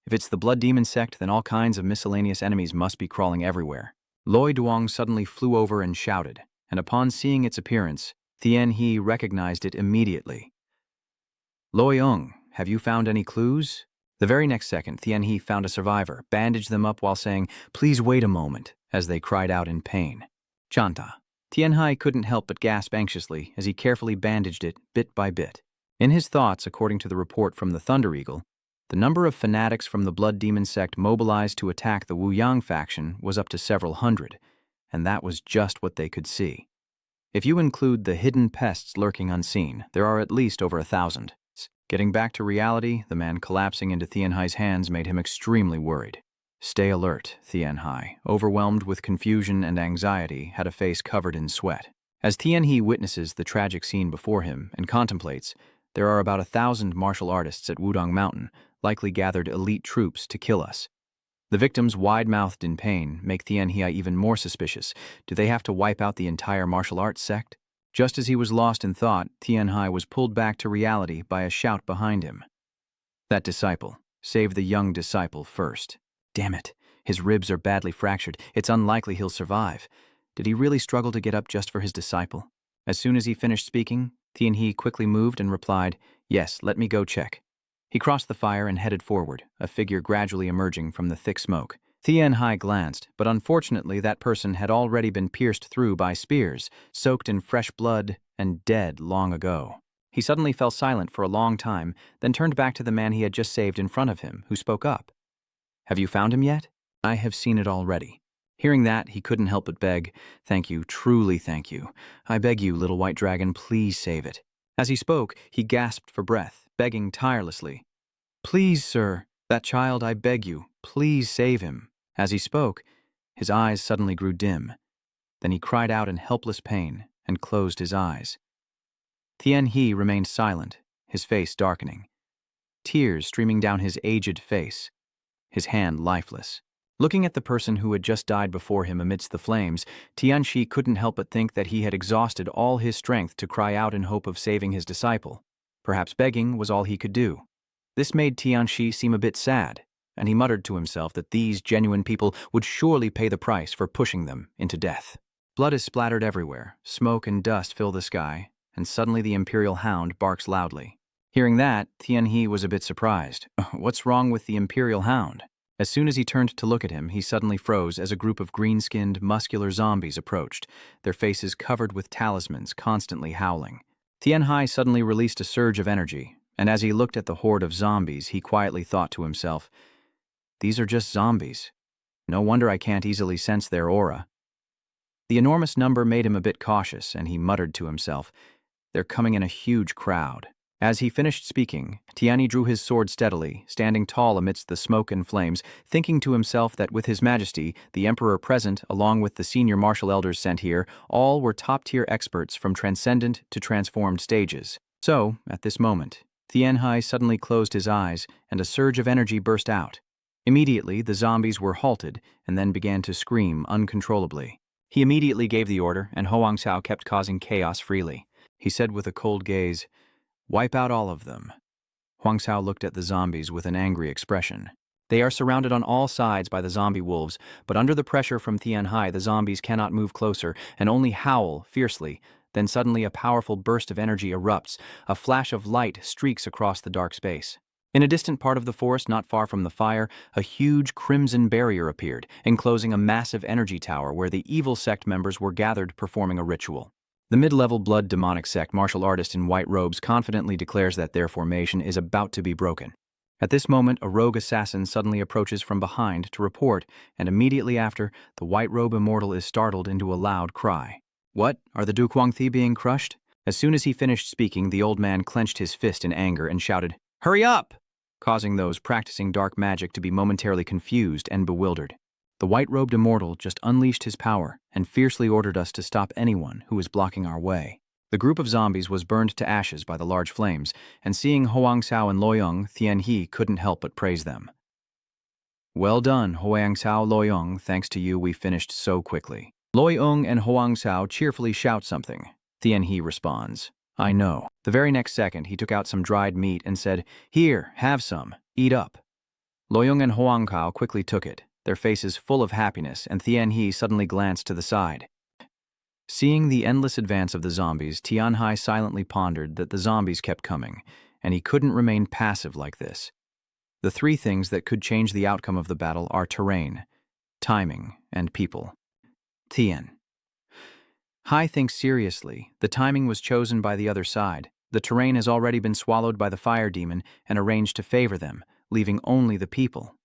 If it's the Blood Demon sect, then all kinds of miscellaneous enemies must be crawling everywhere. Loi Duong suddenly flew over and shouted, and upon seeing its appearance, Tianhe recognized it immediately. "Loi Ung, have you found any clues?" The very next second, Tianhe found a survivor, bandaged them up while saying, "Please wait a moment," as they cried out in pain. "Chanta." Tianhe couldn't help but gasp anxiously as he carefully bandaged it bit by bit. In his thoughts, according to the report from the Thunder Eagle, the number of fanatics from the Blood Demon sect mobilized to attack the Wu Yang faction was up to several hundred, and that was just what they could see. If you include the hidden pests lurking unseen, there are at least over 1,000. Getting back to reality, the man collapsing into Tianhai's hands made him extremely worried. "Stay alert," Tianhai, overwhelmed with confusion and anxiety, had a face covered in sweat. As Tianhe witnesses the tragic scene before him and contemplates, there are about 1,000 martial artists at Wudong Mountain, likely gathered elite troops to kill us. The victims, wide-mouthed in pain, make Tianhe even more suspicious. Do they have to wipe out the entire martial arts sect? Just as he was lost in thought, Tianhai was pulled back to reality by a shout behind him. "That disciple. Save the young disciple first." Damn it. His ribs are badly fractured. It's unlikely he'll survive. Did he really struggle to get up just for his disciple? As soon as he finished speaking, Tianhe quickly moved and replied, "Yes, let me go check." He crossed the fire and headed forward, a figure gradually emerging from the thick smoke. Tianhai glanced, but unfortunately that person had already been pierced through by spears, soaked in fresh blood, and dead long ago. He suddenly fell silent for a long time, then turned back to the man he had just saved in front of him, who spoke up. "Have you found him yet?" "I have seen it already." Hearing that, he couldn't help but beg, "Thank you, truly thank you. I beg you, little white dragon, please save it." As he spoke, he gasped for breath, begging tirelessly. "Please, sir, that child, I beg you, please save him." As he spoke, his eyes suddenly grew dim. Then he cried out in helpless pain and closed his eyes. Tianhe remained silent, his face darkening, tears streaming down his aged face, his hand lifeless. Looking at the person who had just died before him amidst the flames, Tianxi couldn't help but think that he had exhausted all his strength to cry out in hope of saving his disciple. Perhaps begging was all he could do. This made Tianxi seem a bit sad, and he muttered to himself that these genuine people would surely pay the price for pushing them into death. Blood is splattered everywhere, smoke and dust fill the sky, and suddenly the Imperial Hound barks loudly. Hearing that, Tianhe was a bit surprised. What's wrong with the Imperial Hound? As soon as he turned to look at him, he suddenly froze as a group of green-skinned, muscular zombies approached, their faces covered with talismans, constantly howling. Tianhai suddenly released a surge of energy, and as he looked at the horde of zombies, he quietly thought to himself, "These are just zombies. No wonder I can't easily sense their aura." The enormous number made him a bit cautious, and he muttered to himself, "They're coming in a huge crowd." As he finished speaking, Tianhe drew his sword steadily, standing tall amidst the smoke and flames, thinking to himself that with His Majesty, the Emperor present, along with the senior martial elders sent here, all were top-tier experts from transcendent to transformed stages. So, at this moment, Tianhai suddenly closed his eyes, and a surge of energy burst out. Immediately, the zombies were halted and then began to scream uncontrollably. He immediately gave the order, and Hoang Sao kept causing chaos freely. He said with a cold gaze, "Wipe out all of them." Huang Sao looked at the zombies with an angry expression. They are surrounded on all sides by the zombie wolves, but under the pressure from Tianhai, the zombies cannot move closer and only howl fiercely. Then suddenly a powerful burst of energy erupts, a flash of light streaks across the dark space. In a distant part of the forest not far from the fire, a huge crimson barrier appeared, enclosing a massive energy tower where the evil sect members were gathered performing a ritual. The mid-level blood demonic sect martial artist in white robes confidently declares that their formation is about to be broken. At this moment, a rogue assassin suddenly approaches from behind to report, and immediately after, the white robe immortal is startled into a loud cry. What? Are the Dukwangthi being crushed? As soon as he finished speaking, the old man clenched his fist in anger and shouted, "Hurry up!" causing those practicing dark magic to be momentarily confused and bewildered. The white-robed immortal just unleashed his power and fiercely ordered us to stop anyone who was blocking our way. The group of zombies was burned to ashes by the large flames, and seeing Hoang Sao and Loyang, Thien He couldn't help but praise them. "Well done, Hoang Sao, Loyang, thanks to you we finished so quickly." Loyang and Hoang Sao cheerfully shout something. Thien He responds, "I know." The very next second, he took out some dried meat and said, "Here, have some, eat up." Loyang and Hoang Sao quickly took it, their faces full of happiness, and Thien He suddenly glanced to the side. Seeing the endless advance of the zombies, Tian Hai silently pondered that the zombies kept coming, and he couldn't remain passive like this. The three things that could change the outcome of the battle are terrain, timing, and people. Tian Hai thinks seriously. The timing was chosen by the other side. The terrain has already been swallowed by the fire demon and arranged to favor them, leaving only the people.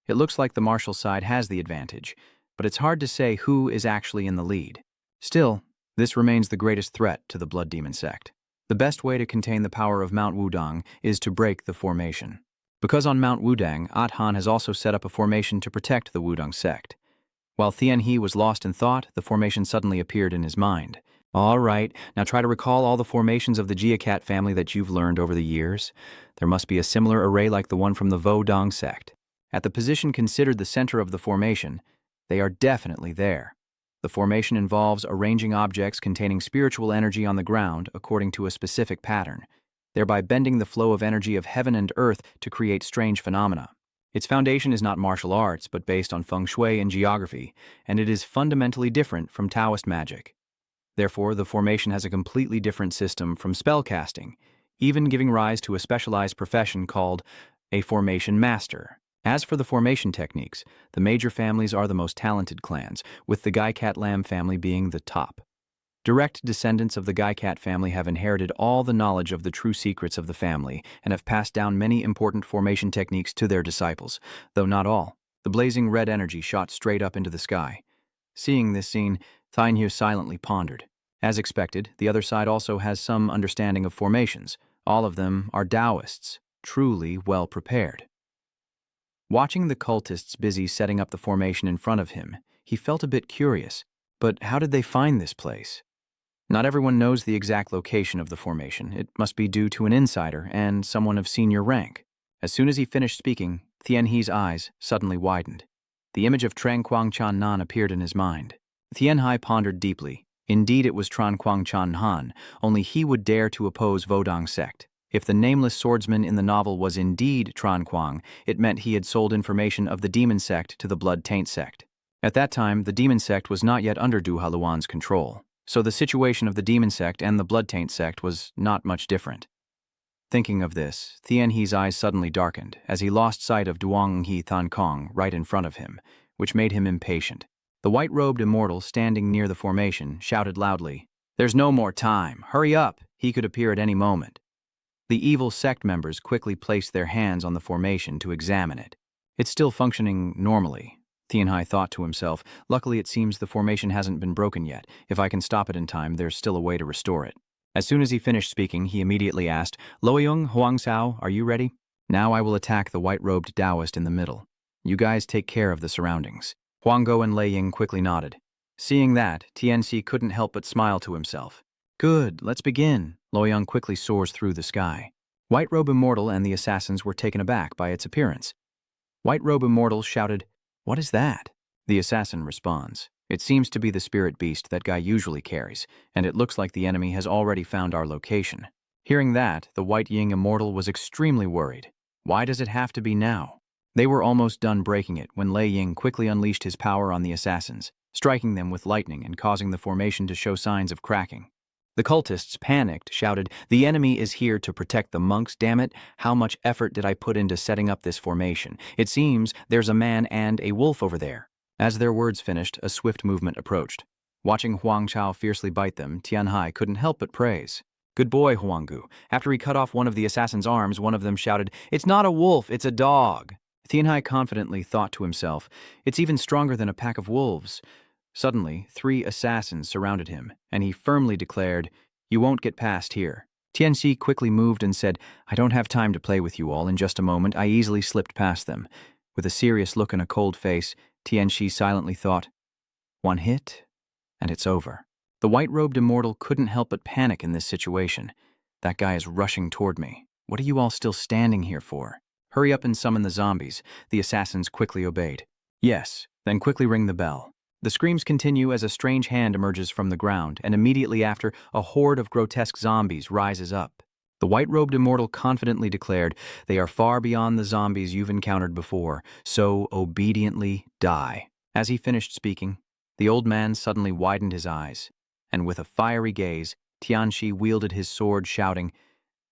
It looks like the martial side has the advantage, but it's hard to say who is actually in the lead. Still, this remains the greatest threat to the Blood Demon sect. The best way to contain the power of Mount Wudang is to break the formation. Because on Mount Wudang, Athan has also set up a formation to protect the Wudang sect. While Thien He was lost in thought, the formation suddenly appeared in his mind. All right, now try to recall all the formations of the Jiacat family that you've learned over the years. There must be a similar array like the one from the Vodong sect. At the position considered the center of the formation, they are definitely there. The formation involves arranging objects containing spiritual energy on the ground according to a specific pattern, thereby bending the flow of energy of heaven and earth to create strange phenomena. Its foundation is not martial arts, but based on feng shui and geography, and it is fundamentally different from Taoist magic. Therefore, the formation has a completely different system from spellcasting, even giving rise to a specialized profession called a formation master. As for the formation techniques, the major families are the most talented clans, with the Gaikat Lam family being the top. Direct descendants of the Gaikat family have inherited all the knowledge of the true secrets of the family and have passed down many important formation techniques to their disciples, though not all. The blazing red energy shot straight up into the sky. Seeing this scene, Thien He silently pondered. As expected, the other side also has some understanding of formations. All of them are Taoists, truly well prepared. Watching the cultists busy setting up the formation in front of him, he felt a bit curious. But how did they find this place? Not everyone knows the exact location of the formation. It must be due to an insider and someone of senior rank. As soon as he finished speaking, Thien He's eyes suddenly widened. The image of Trang Quang Chan Nan appeared in his mind. Thien He pondered deeply. Indeed, it was Trang Quang Chan Han, only he would dare to oppose Vodong sect. If the nameless swordsman in the novel was indeed Trang Quang, it meant he had sold information of the demon sect to the Blood Taint sect. At that time, the demon sect was not yet under Du Haluan's control. So the situation of the demon sect and the blood taint sect was not much different. Thinking of this, Thien He's eyes suddenly darkened as he lost sight of Duong He Than Kong right in front of him, which made him impatient. The white-robed immortal standing near the formation shouted loudly, "There's no more time. Hurry up. He could appear at any moment." The evil sect members quickly placed their hands on the formation to examine it. It's still functioning normally. Thien He thought to himself, luckily it seems the formation hasn't been broken yet. If I can stop it in time, there's still a way to restore it. As soon as he finished speaking, he immediately asked, "Loyang, Hoang Sao, are you ready? Now I will attack the white-robed Taoist in the middle. You guys take care of the surroundings." Huanggo and Lei Ying quickly nodded. Seeing that, Tianxi couldn't help but smile to himself. "Good, let's begin." Loyang quickly soars through the sky. White Robe Immortal and the assassins were taken aback by its appearance. White Robe Immortal shouted, "What is that?" The assassin responds, "It seems to be the spirit beast that guy usually carries, and it looks like the enemy has already found our location." Hearing that, the White Ying Immortal was extremely worried. Why does it have to be now? They were almost done breaking it when Lei Ying quickly unleashed his power on the assassins, striking them with lightning and causing the formation to show signs of cracking. The cultists, panicked, shouted, "The enemy is here to protect the monks, damn it! How much effort did I put into setting up this formation? It seems there's a man and a wolf over there." As their words finished, a swift movement approached. Watching Huang Chao fiercely bite them, Tianhai couldn't help but praise. "Good boy, Huanggu." After he cut off one of the assassin's arms, one of them shouted, "It's not a wolf, it's a dog." Tianhai confidently thought to himself, "It's even stronger than a pack of wolves." Suddenly, 3 assassins surrounded him, and he firmly declared, "You won't get past here." Tianxi quickly moved and said, "I don't have time to play with you all. In just a moment, I easily slipped past them." With a serious look and a cold face, Tianxi silently thought, "One hit, and it's over." The white-robed immortal couldn't help but panic in this situation. "That guy is rushing toward me. What are you all still standing here for? Hurry up and summon the zombies." The assassins quickly obeyed. "Yes, then quickly ring the bell." The screams continue as a strange hand emerges from the ground, and immediately after, a horde of grotesque zombies rises up. The white-robed immortal confidently declared, "They are far beyond the zombies you've encountered before, so obediently die." As he finished speaking, the old man suddenly widened his eyes, and with a fiery gaze, Tianxi wielded his sword, shouting,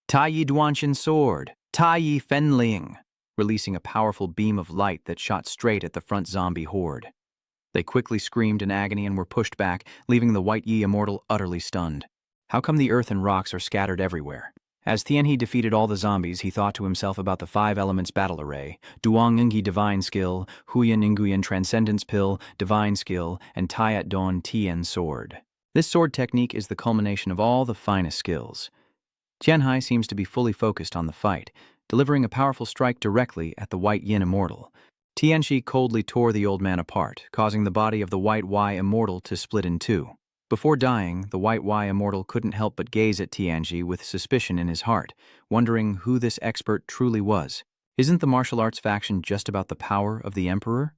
"Tai Yi Duanshin sword! Tai Yi Fenling!" releasing a powerful beam of light that shot straight at the front zombie horde. They quickly screamed in agony and were pushed back, leaving the White Yi immortal utterly stunned. How come the earth and rocks are scattered everywhere? As Tianhe defeated all the zombies, he thought to himself about the 5 elements battle array: Duang Ingi Divine Skill, Huyan Nguyen Transcendence Pill, Divine Skill, and Tayat Don Tien Sword. This sword technique is the culmination of all the finest skills. Tianhai seems to be fully focused on the fight, delivering a powerful strike directly at the White Yin immortal. Tianxi coldly tore the old man apart, causing the body of the White Y immortal to split in 2. Before dying, the White Y immortal couldn't help but gaze at Tianxi with suspicion in his heart, wondering who this expert truly was. Isn't the martial arts faction just about the power of the emperor?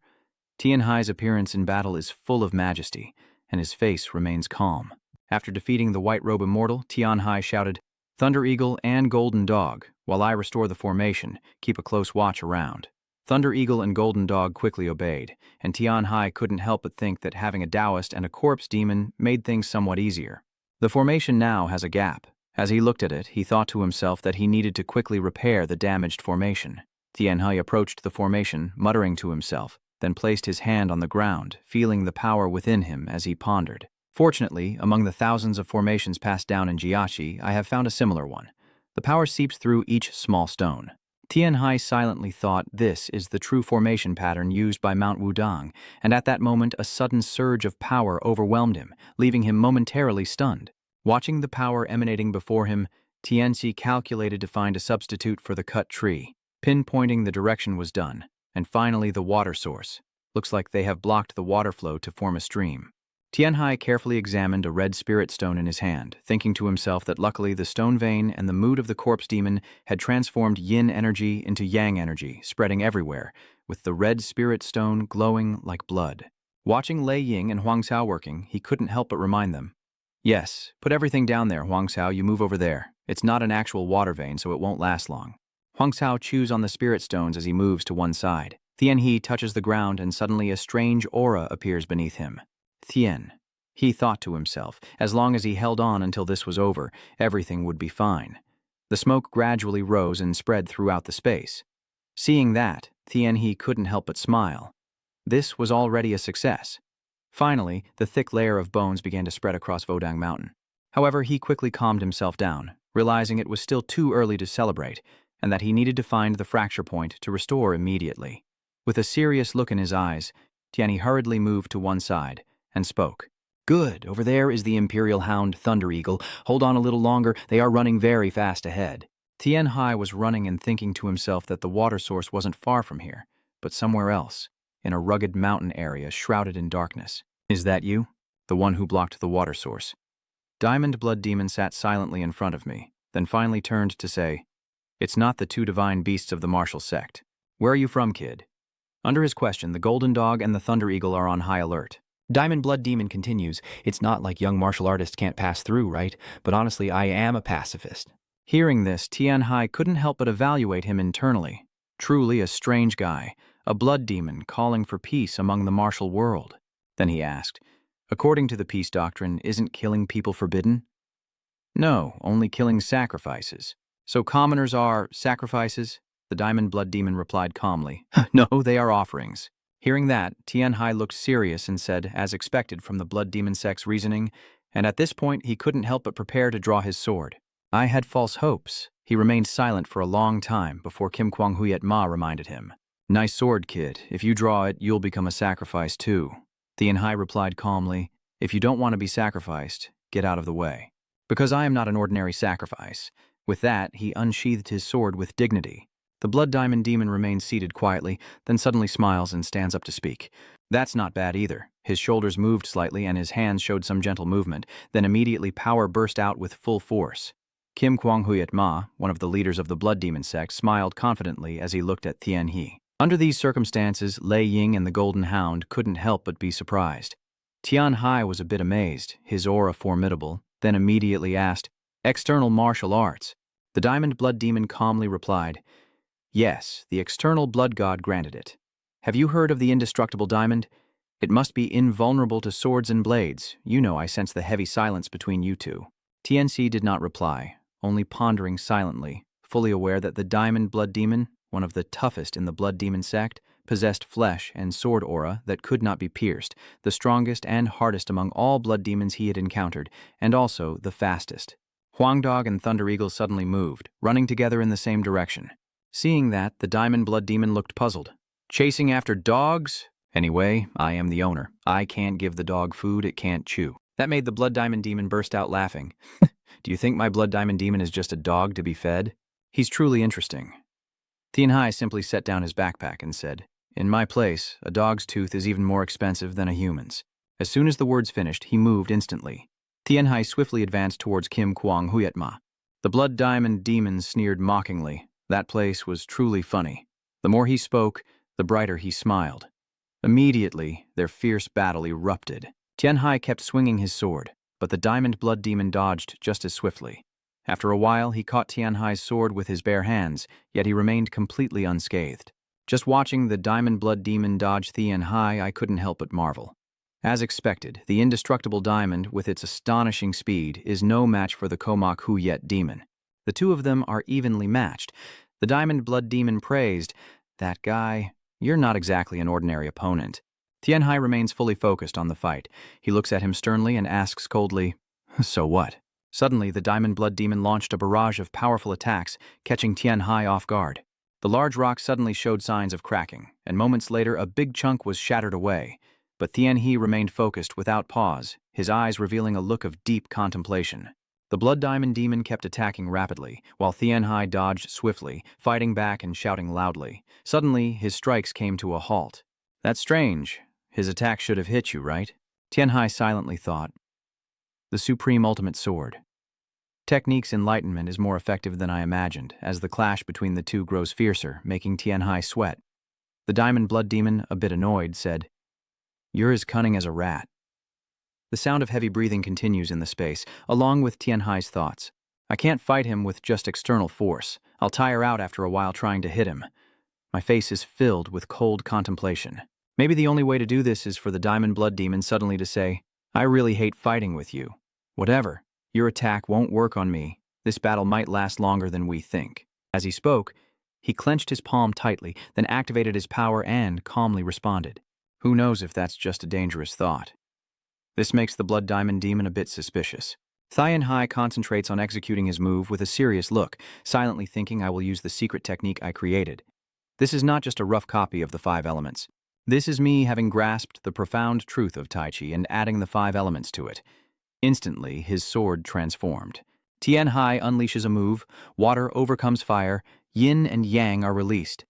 Tianhai's appearance in battle is full of majesty, and his face remains calm. After defeating the White Robe immortal, Tianhai shouted, "Thunder Eagle and Golden Dog, while I restore the formation, keep a close watch around." Thunder Eagle and Golden Dog quickly obeyed, and Tianhai couldn't help but think that having a Taoist and a corpse demon made things somewhat easier. The formation now has a gap. As he looked at it, he thought to himself that he needed to quickly repair the damaged formation. Tianhai approached the formation, muttering to himself, then placed his hand on the ground, feeling the power within him as he pondered. Fortunately, among the thousands of formations passed down in Jiaxi, I have found a similar one. The power seeps through each small stone. Tianhai silently thought this is the true formation pattern used by Mount Wudang, and at that moment a sudden surge of power overwhelmed him, leaving him momentarily stunned. Watching the power emanating before him, Tianxi calculated to find a substitute for the cut tree. Pinpointing the direction was done, and finally the water source. Looks like they have blocked the water flow to form a stream. Tianhai carefully examined a red spirit stone in his hand, thinking to himself that luckily the stone vein and the mood of the corpse demon had transformed yin energy into yang energy, spreading everywhere, with the red spirit stone glowing like blood. Watching Lei Ying and Huang Xiao working, he couldn't help but remind them. "Yes, put everything down there, Huang Xiao, you move over there. It's not an actual water vein, so it won't last long." Huang Xiao chews on the spirit stones as he moves to one side. Tianhe touches the ground and suddenly a strange aura appears beneath him. Tien. He thought to himself, as long as he held on until this was over, everything would be fine. The smoke gradually rose and spread throughout the space. Seeing that, Tianhe couldn't help but smile. This was already a success. Finally, the thick layer of bones began to spread across Vodang Mountain. However, he quickly calmed himself down, realizing it was still too early to celebrate, and that he needed to find the fracture point to restore immediately. With a serious look in his eyes, Tianhe hurriedly moved to one side and spoke. "Good, over there is the Imperial Hound Thunder Eagle. Hold on a little longer, they are running very fast ahead." Tianhai was running and thinking to himself that the water source wasn't far from here, but somewhere else, in a rugged mountain area shrouded in darkness. "Is that you? The one who blocked the water source?" Diamond Blood Demon sat silently in front of me, then finally turned to say, "It's not the 2 divine beasts of the martial sect. Where are you from, kid?" Under his question, the Golden Dog and the Thunder Eagle are on high alert. Diamond Blood Demon continues, "It's not like young martial artists can't pass through, right? But honestly, I am a pacifist." Hearing this, Tianhai couldn't help but evaluate him internally. Truly a strange guy, a blood demon calling for peace among the martial world. Then he asked, "According to the peace doctrine, isn't killing people forbidden?" No, only killing sacrifices. So commoners are sacrifices? The Diamond Blood Demon replied calmly. No, they are offerings. Hearing that, Tian Hai looked serious and said, as expected from the Blood Demon sect's reasoning, and at this point he couldn't help but prepare to draw his sword. I had false hopes. He remained silent for a long time before Kim Kwang Huyet Ma reminded him. Nice sword, kid. If you draw it, you'll become a sacrifice too. Tian Hai replied calmly, if you don't want to be sacrificed, get out of the way. Because I am not an ordinary sacrifice. With that, he unsheathed his sword with dignity. The Blood Diamond Demon remains seated quietly, then suddenly smiles and stands up to speak. That's not bad either. His shoulders moved slightly and his hands showed some gentle movement, then immediately power burst out with full force. Kim Kwang Huyet Ma, one of the leaders of the Blood Demon sect, smiled confidently as he looked at Tian He. Under these circumstances, Lei Ying and the Golden Hound couldn't help but be surprised. Tian Hai was a bit amazed, his aura formidable, then immediately asked, External martial arts? The Diamond Blood Demon calmly replied, Yes, the external blood god granted it. Have you heard of the indestructible diamond? It must be invulnerable to swords and blades. You know I sense the heavy silence between you two. TNC did not reply, only pondering silently, fully aware that the Diamond Blood Demon, one of the toughest in the Blood Demon sect, possessed flesh and sword aura that could not be pierced, the strongest and hardest among all blood demons he had encountered, and also the fastest. Huangdog and Thunder Eagle suddenly moved, running together in the same direction. Seeing that, the Diamond Blood Demon looked puzzled. Chasing after dogs? Anyway, I am the owner. I can't give the dog food it can't chew. That made the Blood Diamond Demon burst out laughing. Do you think my Blood Diamond Demon is just a dog to be fed? He's truly interesting. Tian Hai simply set down his backpack and said, In my place, a dog's tooth is even more expensive than a human's. As soon as the words finished, he moved instantly. Tian Hai swiftly advanced towards Kim Kwang Huyet Ma. The Blood Diamond Demon sneered mockingly. That place was truly funny. The more he spoke, the brighter he smiled. Immediately, their fierce battle erupted. Tian Hai kept swinging his sword, but the Diamond Blood Demon dodged just as swiftly. After a while, he caught Tian Hai's sword with his bare hands, yet he remained completely unscathed. Just watching the Diamond Blood Demon dodge Tian Hai, I couldn't help but marvel. As expected, the indestructible diamond, with its astonishing speed, is no match for the Komak Huyet Demon. The two of them are evenly matched. The Diamond Blood Demon praised, That guy, you're not exactly an ordinary opponent. Tian Hai remains fully focused on the fight. He looks at him sternly and asks coldly, So what? Suddenly, the Diamond Blood Demon launched a barrage of powerful attacks, catching Tian Hai off guard. The large rock suddenly showed signs of cracking, and moments later a big chunk was shattered away. But Tian He remained focused without pause, his eyes revealing a look of deep contemplation. The Blood Diamond Demon kept attacking rapidly, while Tian Hai dodged swiftly, fighting back and shouting loudly. Suddenly, his strikes came to a halt. That's strange. His attack should have hit you, right? Tian Hai silently thought. The Supreme Ultimate Sword. Technique's enlightenment is more effective than I imagined, as the clash between the two grows fiercer, making Tian Hai sweat. The Diamond Blood Demon, a bit annoyed, said, You're as cunning as a rat. The sound of heavy breathing continues in the space, along with Tian Hai's thoughts. I can't fight him with just external force. I'll tire out after a while trying to hit him. My face is filled with cold contemplation. Maybe the only way to do this is for the Diamond Blood Demon suddenly to say, I really hate fighting with you. Whatever. Your attack won't work on me. This battle might last longer than we think. As he spoke, he clenched his palm tightly, then activated his power and calmly responded. Who knows if that's just a dangerous thought? This makes the Blood Diamond Demon a bit suspicious. Tian Hai concentrates on executing his move with a serious look, silently thinking I will use the secret technique I created. This is not just a rough copy of the 5 elements. This is me having grasped the profound truth of Tai Chi and adding the 5 elements to it. Instantly, his sword transformed. Tian Hai unleashes a move, water overcomes fire, yin and yang are released.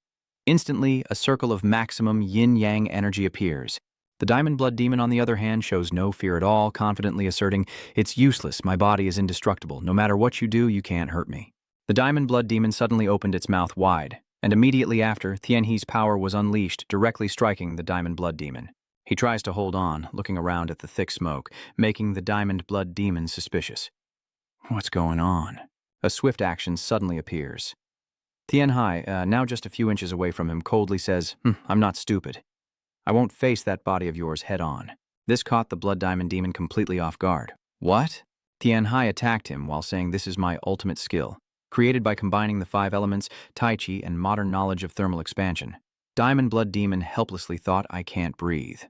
Instantly, a circle of maximum yin-yang energy appears. The Diamond Blood Demon, on the other hand, shows no fear at all, confidently asserting, It's useless, my body is indestructible, no matter what you do, you can't hurt me. The Diamond Blood Demon suddenly opened its mouth wide, and immediately after, Tian He's power was unleashed, directly striking the Diamond Blood Demon. He tries to hold on, looking around at the thick smoke, making the Diamond Blood Demon suspicious. What's going on? A swift action suddenly appears. Tian Hai, now just a few inches away from him, coldly says, I'm not stupid. I won't face that body of yours head on. This caught the Blood Diamond Demon completely off guard. What? Tian Hai attacked him while saying, "This is my ultimate skill, created by combining the 5 elements, Tai Chi, and modern knowledge of thermal expansion." Diamond Blood Demon helplessly thought, "I can't breathe."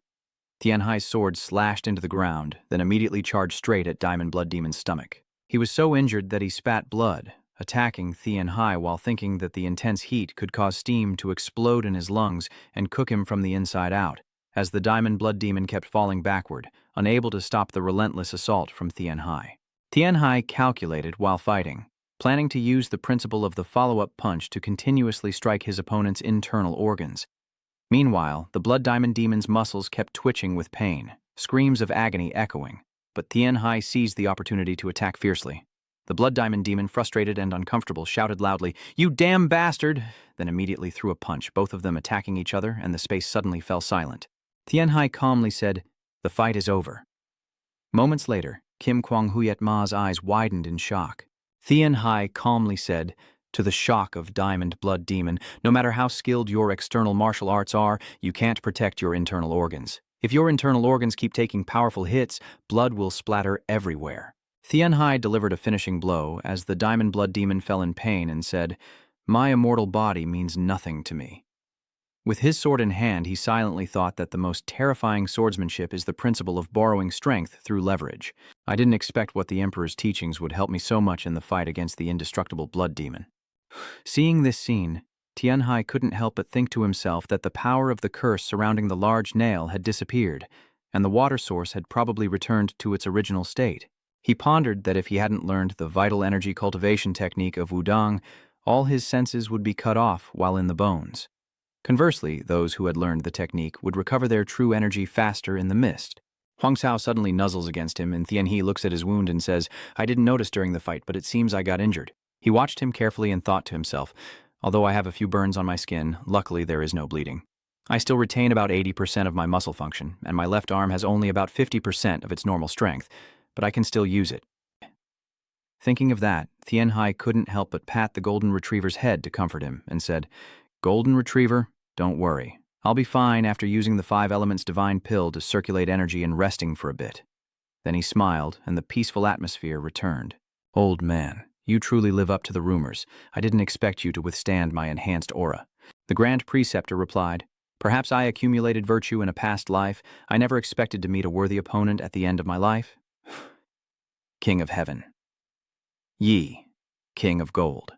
Tian Hai's sword slashed into the ground, then immediately charged straight at Diamond Blood Demon's stomach. He was so injured that he spat blood, attacking Tian Hai while thinking that the intense heat could cause steam to explode in his lungs and cook him from the inside out, as the Diamond Blood Demon kept falling backward, unable to stop the relentless assault from Tian Hai. Tian Hai calculated while fighting, planning to use the principle of the follow-up punch to continuously strike his opponent's internal organs. Meanwhile, the Blood Diamond Demon's muscles kept twitching with pain, screams of agony echoing, but Tian Hai seized the opportunity to attack fiercely. The Blood Diamond Demon, frustrated and uncomfortable, shouted loudly, "You damn bastard!" then immediately threw a punch, both of them attacking each other, and the space suddenly fell silent. Tian Hai calmly said, "The fight is over." Moments later, Kim Kwang Huyet Ma's eyes widened in shock. Tian Hai calmly said, to the shock of Diamond Blood Demon, "No matter how skilled your external martial arts are, you can't protect your internal organs. If your internal organs keep taking powerful hits, blood will splatter everywhere." Tian Hai delivered a finishing blow as the Diamond Blood Demon fell in pain and said, "My immortal body means nothing to me." With his sword in hand, he silently thought that the most terrifying swordsmanship is the principle of borrowing strength through leverage. "I didn't expect what the Emperor's teachings would help me so much in the fight against the indestructible Blood Demon." Seeing this scene, Tian Hai couldn't help but think to himself that the power of the curse surrounding the large nail had disappeared, and the water source had probably returned to its original state. He pondered that if he hadn't learned the vital energy cultivation technique of Wudang, all his senses would be cut off while in the bones. Conversely, those who had learned the technique would recover their true energy faster in the mist. Huang Cao suddenly nuzzles against him, and Tian He looks at his wound and says, "I didn't notice during the fight, but it seems I got injured." He watched him carefully and thought to himself, "Although I have a few burns on my skin, luckily there is no bleeding. I still retain about 80% of my muscle function, and my left arm has only about 50% of its normal strength, but I can still use it." Thinking of that, Tian Hai couldn't help but pat the Golden Retriever's head to comfort him and said, "Golden Retriever, don't worry. I'll be fine after using the 5 elements divine pill to circulate energy and resting for a bit." Then he smiled, and the peaceful atmosphere returned. "Old man, you truly live up to the rumors. I didn't expect you to withstand my enhanced aura." The Grand Preceptor replied, "Perhaps I accumulated virtue in a past life. I never expected to meet a worthy opponent at the end of my life." King of Heaven. Yi, King of Gold.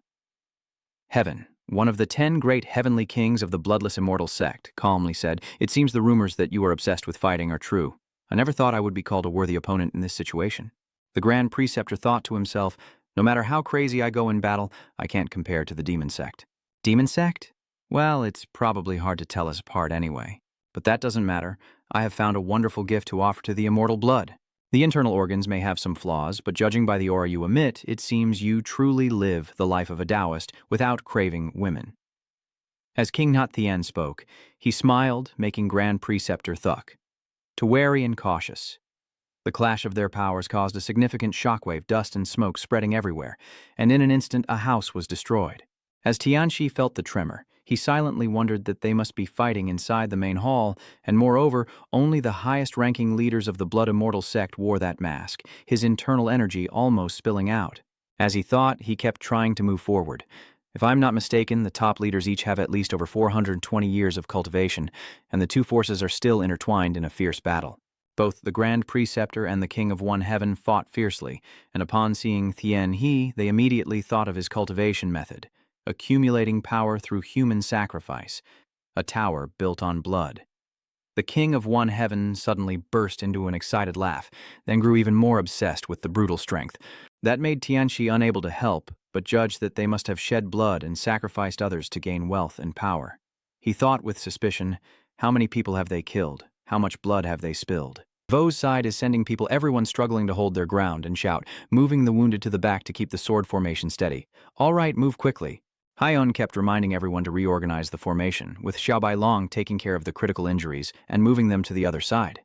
Heaven, one of the 10 great heavenly kings of the bloodless immortal sect, calmly said, "It seems the rumors that you are obsessed with fighting are true. I never thought I would be called a worthy opponent in this situation." The Grand Preceptor thought to himself, "No matter how crazy I go in battle, I can't compare to the demon sect." Demon sect? Well, it's probably hard to tell us apart anyway. But that doesn't matter. I have found a wonderful gift to offer to the immortal blood. The internal organs may have some flaws, but judging by the aura you emit, it seems you truly live the life of a Taoist without craving women. As King Nhat Thien spoke, he smiled, making Grand Preceptor Thuk to wary and cautious. The clash of their powers caused a significant shockwave, dust and smoke spreading everywhere, and in an instant a house was destroyed. As Tianxi felt the tremor, he silently wondered that they must be fighting inside the main hall, and moreover, only the highest-ranking leaders of the Blood Immortal sect wore that mask, his internal energy almost spilling out. As he thought, he kept trying to move forward. If I'm not mistaken, the top leaders each have at least over 420 years of cultivation, and the two forces are still intertwined in a fierce battle. Both the Grand Preceptor and the King of One Heaven fought fiercely, and upon seeing Thien He, they immediately thought of his cultivation method, accumulating power through human sacrifice, a tower built on blood. The King of One Heaven suddenly burst into an excited laugh, then grew even more obsessed with the brutal strength. That made Tianxi unable to help, but judged that they must have shed blood and sacrificed others to gain wealth and power. He thought with suspicion, how many people have they killed? How much blood have they spilled? Vo's side is sending people, everyone struggling to hold their ground and shout, moving the wounded to the back to keep the sword formation steady. "All right, move quickly." Haiyan kept reminding everyone to reorganize the formation, with Xiao Bailong taking care of the critical injuries and moving them to the other side.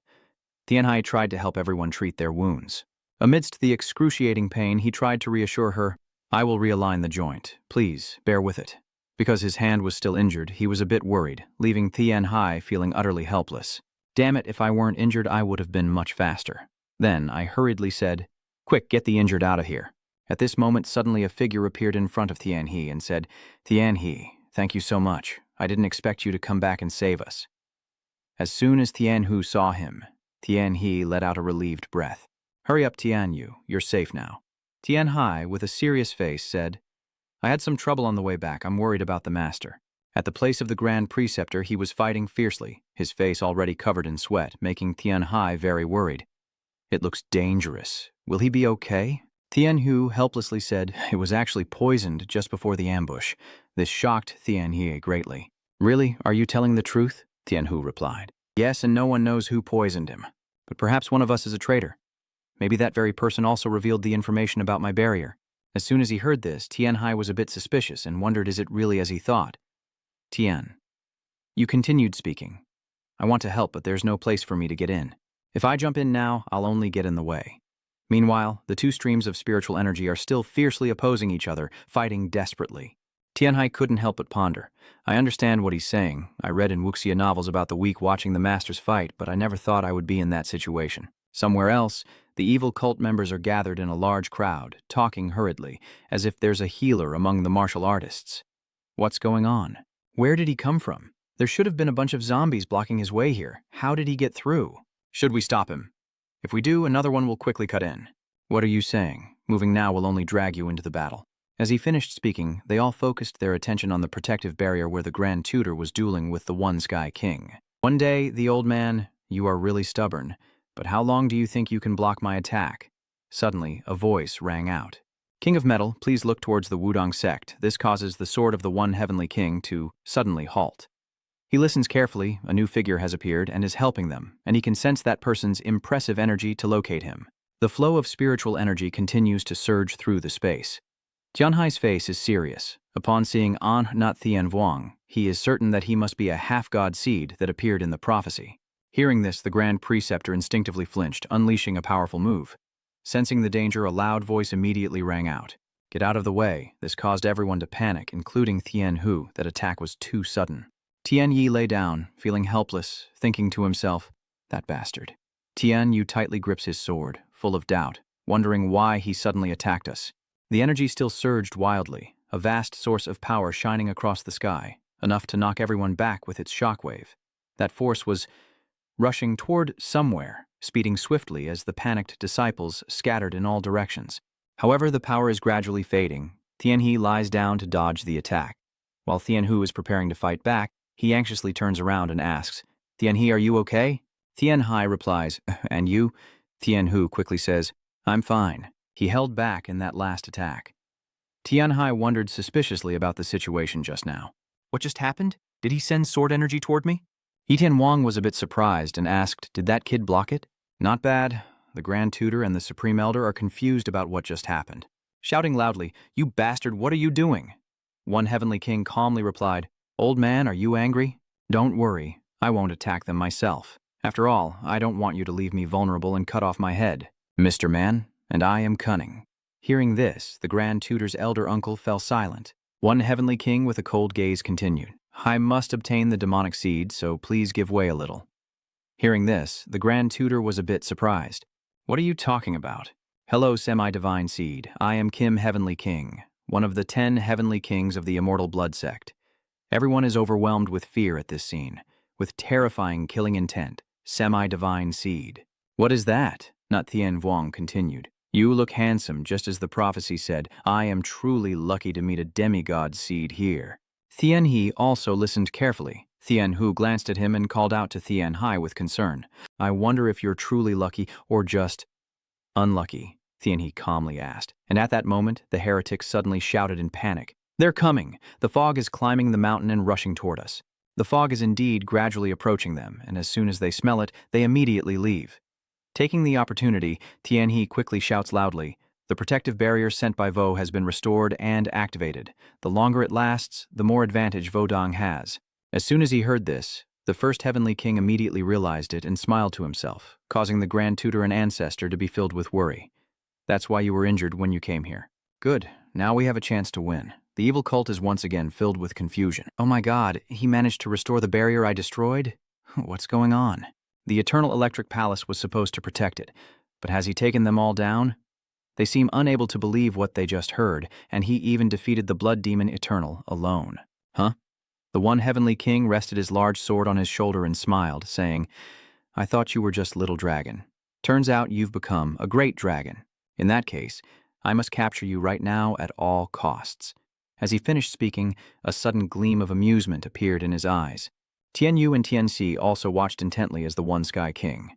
Tianhai tried to help everyone treat their wounds. Amidst the excruciating pain, he tried to reassure her, "I will realign the joint. Please, bear with it." Because his hand was still injured, he was a bit worried, leaving Tianhai feeling utterly helpless. "Damn it, if I weren't injured, I would have been much faster." Then I hurriedly said, Quick, get the injured out of here. At this moment, suddenly a figure appeared in front of Tianhe and said, Tianhe, thank you so much. I didn't expect you to come back and save us. As soon as Tianhu saw him, Tianhe let out a relieved breath. Hurry up, Tianyu, you're safe now. Tianhai, with a serious face, said, I had some trouble on the way back. I'm worried about the master. At the place of the Grand Preceptor, he was fighting fiercely, his face already covered in sweat, making Tianhai very worried. It looks dangerous. Will he be okay? Tianhu helplessly said it was actually poisoned just before the ambush. This shocked Tianhe greatly. Really? Are you telling the truth? Tianhu replied. Yes, and no one knows who poisoned him. But perhaps one of us is a traitor. Maybe that very person also revealed the information about my barrier. As soon as he heard this, Tianhai was a bit suspicious and wondered is it really as he thought. Tian. You continued speaking. I want to help, but there's no place for me to get in. If I jump in now, I'll only get in the way. Meanwhile, the two streams of spiritual energy are still fiercely opposing each other, fighting desperately. Tianhai couldn't help but ponder. I understand what he's saying. I read in wuxia novels about the weak watching the masters fight, but I never thought I would be in that situation. Somewhere else, the evil cult members are gathered in a large crowd, talking hurriedly, as if there's a healer among the martial artists. What's going on? Where did he come from? There should have been a bunch of zombies blocking his way here. How did he get through? Should we stop him? If we do, another one will quickly cut in. What are you saying? Moving now will only drag you into the battle. As he finished speaking, they all focused their attention on the protective barrier where the Grand Tutor was dueling with the One Sky King. One day, the old man, you are really stubborn, but how long do you think you can block my attack? Suddenly, a voice rang out. King of Metal, please look towards the Wudong sect. This causes the sword of the One Heavenly King to suddenly halt. He listens carefully, a new figure has appeared and is helping them, and he can sense that person's impressive energy to locate him. The flow of spiritual energy continues to surge through the space. Tianhai's face is serious. Upon seeing An not Thien Vuong, he is certain that he must be a half-god seed that appeared in the prophecy. Hearing this, the Grand Preceptor instinctively flinched, unleashing a powerful move. Sensing the danger, a loud voice immediately rang out. Get out of the way. This caused everyone to panic, including Thien Hu. That attack was too sudden. Tian Yi lay down, feeling helpless, thinking to himself, that bastard. Tian Yu tightly grips his sword, full of doubt, wondering why he suddenly attacked us. The energy still surged wildly, a vast source of power shining across the sky, enough to knock everyone back with its shockwave. That force was rushing toward somewhere, speeding swiftly as the panicked disciples scattered in all directions. However, the power is gradually fading. Tianhe lies down to dodge the attack. While Tianhu is preparing to fight back, he anxiously turns around and asks, Tianhe, are you okay? Tianhai replies, and you? Tianhu quickly says, I'm fine. He held back in that last attack. Tianhai wondered suspiciously about the situation just now. What just happened? Did he send sword energy toward me? Yitian Wang was a bit surprised and asked, did that kid block it? Not bad. The Grand Tutor and the Supreme Elder are confused about what just happened. Shouting loudly, you bastard, what are you doing? One Heavenly King calmly replied, Old man, are you angry? Don't worry, I won't attack them myself. After all, I don't want you to leave me vulnerable and cut off my head. Mr. Man, and I am cunning. Hearing this, the Grand Tutor's elder uncle fell silent. One Heavenly King with a cold gaze continued, I must obtain the demonic seed, so please give way a little. Hearing this, the Grand Tutor was a bit surprised. What are you talking about? Hello, semi-divine seed. I am Kim Heavenly King, one of the 10 Heavenly Kings of the Immortal Blood Sect. Everyone is overwhelmed with fear at this scene, with terrifying killing intent. Semi-divine seed. What is that? Not Thien Vuong continued. You look handsome, just as the prophecy said. I am truly lucky to meet a demigod seed here. Thien He also listened carefully. Thien Hu glanced at him and called out to Thien Hai with concern. I wonder if you're truly lucky or just unlucky, Thien He calmly asked. And at that moment, the heretic suddenly shouted in panic. They're coming! The fog is climbing the mountain and rushing toward us. The fog is indeed gradually approaching them, and as soon as they smell it, they immediately leave. Taking the opportunity, Tianhe quickly shouts loudly, the protective barrier sent by Vo has been restored and activated. The longer it lasts, the more advantage Vodong has. As soon as he heard this, the first Heavenly King immediately realized it and smiled to himself, causing the Grand Tutor and Ancestor to be filled with worry. That's why you were injured when you came here. Good, now we have a chance to win. The evil cult is once again filled with confusion. Oh my god, he managed to restore the barrier I destroyed? What's going on? The Eternal Electric Palace was supposed to protect it, but has he taken them all down? They seem unable to believe what they just heard, and he even defeated the blood demon Eternal alone. Huh? The one heavenly king rested his large sword on his shoulder and smiled, saying, I thought you were just little dragon. Turns out you've become a great dragon. In that case, I must capture you right now at all costs. As he finished speaking, a sudden gleam of amusement appeared in his eyes. Tianyu and Tianxi also watched intently as the One Sky King.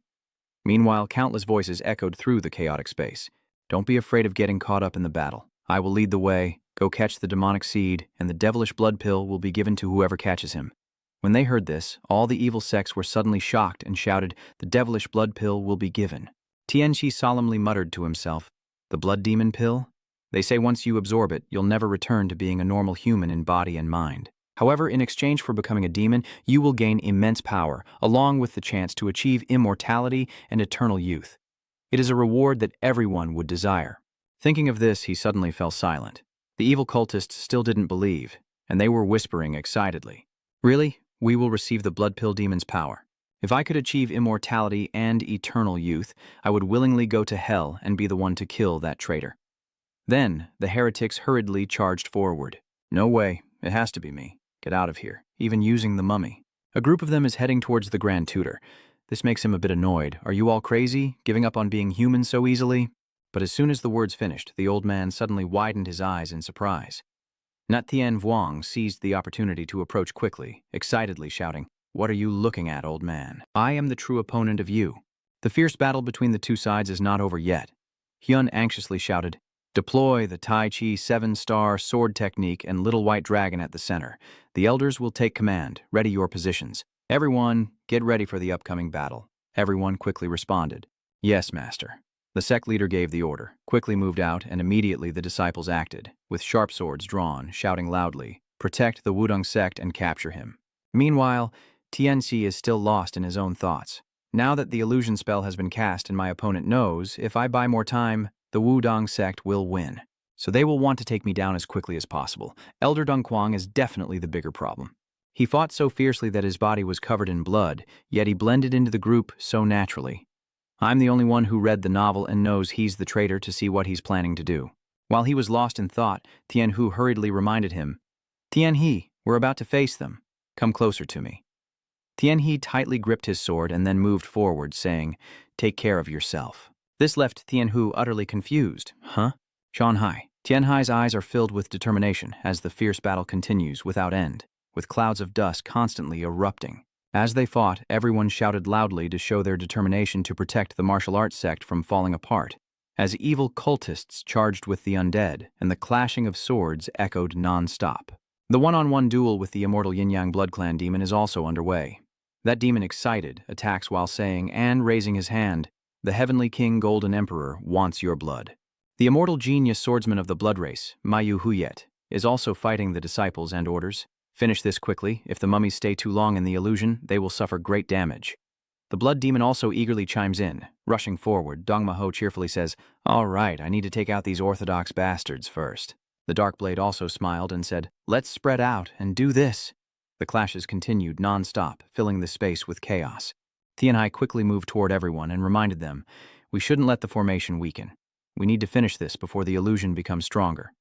Meanwhile, countless voices echoed through the chaotic space. Don't be afraid of getting caught up in the battle. I will lead the way. Go catch the demonic seed, and the devilish blood pill will be given to whoever catches him. When they heard this, all the evil sects were suddenly shocked and shouted, the devilish blood pill will be given. Tianxi solemnly muttered to himself, the blood demon pill? They say once you absorb it, you'll never return to being a normal human in body and mind. However, in exchange for becoming a demon, you will gain immense power, along with the chance to achieve immortality and eternal youth. It is a reward that everyone would desire. Thinking of this, he suddenly fell silent. The evil cultists still didn't believe, and they were whispering excitedly. Really? We will receive the blood pill demon's power. If I could achieve immortality and eternal youth, I would willingly go to hell and be the one to kill that traitor. Then, the heretics hurriedly charged forward. No way, it has to be me. Get out of here, even using the mummy. A group of them is heading towards the Grand Tutor. This makes him a bit annoyed. Are you all crazy, giving up on being human so easily? But as soon as the words finished, the old man suddenly widened his eyes in surprise. Nat Tien Vuong seized the opportunity to approach quickly, excitedly shouting, What are you looking at, old man? I am the true opponent of you. The fierce battle between the two sides is not over yet. Hyun anxiously shouted, Deploy the Tai Chi 7-star sword technique and little white dragon at the center. The elders will take command. Ready your positions. Everyone, get ready for the upcoming battle. Everyone quickly responded. Yes, master. The sect leader gave the order, quickly moved out, and immediately the disciples acted, with sharp swords drawn, shouting loudly, Protect the Wudong sect and capture him. Meanwhile, Tianxi is still lost in his own thoughts. Now that the illusion spell has been cast and my opponent knows, if I buy more time, the Wudong sect will win. So they will want to take me down as quickly as possible. Elder Dongquang is definitely the bigger problem. He fought so fiercely that his body was covered in blood, yet he blended into the group so naturally. I'm the only one who read the novel and knows he's the traitor to see what he's planning to do. While he was lost in thought, Tian Hu hurriedly reminded him, Tian He, we're about to face them. Come closer to me. Tian He tightly gripped his sword and then moved forward, saying, Take care of yourself. This left Tian Hu utterly confused. Huh? Shanhai. Tian Hai's eyes are filled with determination as the fierce battle continues without end, with clouds of dust constantly erupting. As they fought, everyone shouted loudly to show their determination to protect the martial arts sect from falling apart, as evil cultists charged with the undead, and the clashing of swords echoed non-stop. The one-on-one duel with the immortal Yin-Yang Blood Clan demon is also underway. That demon, excited, attacks while saying and raising his hand, The Heavenly King Golden Emperor wants your blood. The immortal genius swordsman of the blood race, Mayu Huyet, is also fighting the disciples and orders. Finish this quickly. If the mummies stay too long in the illusion, they will suffer great damage. The blood demon also eagerly chimes in. Rushing forward, Dong Maho cheerfully says, All right, I need to take out these orthodox bastards first. The Dark Blade also smiled and said, Let's spread out and do this. The clashes continued non-stop, filling the space with chaos. Tianhai quickly moved toward everyone and reminded them, We shouldn't let the formation weaken. We need to finish this before the illusion becomes stronger.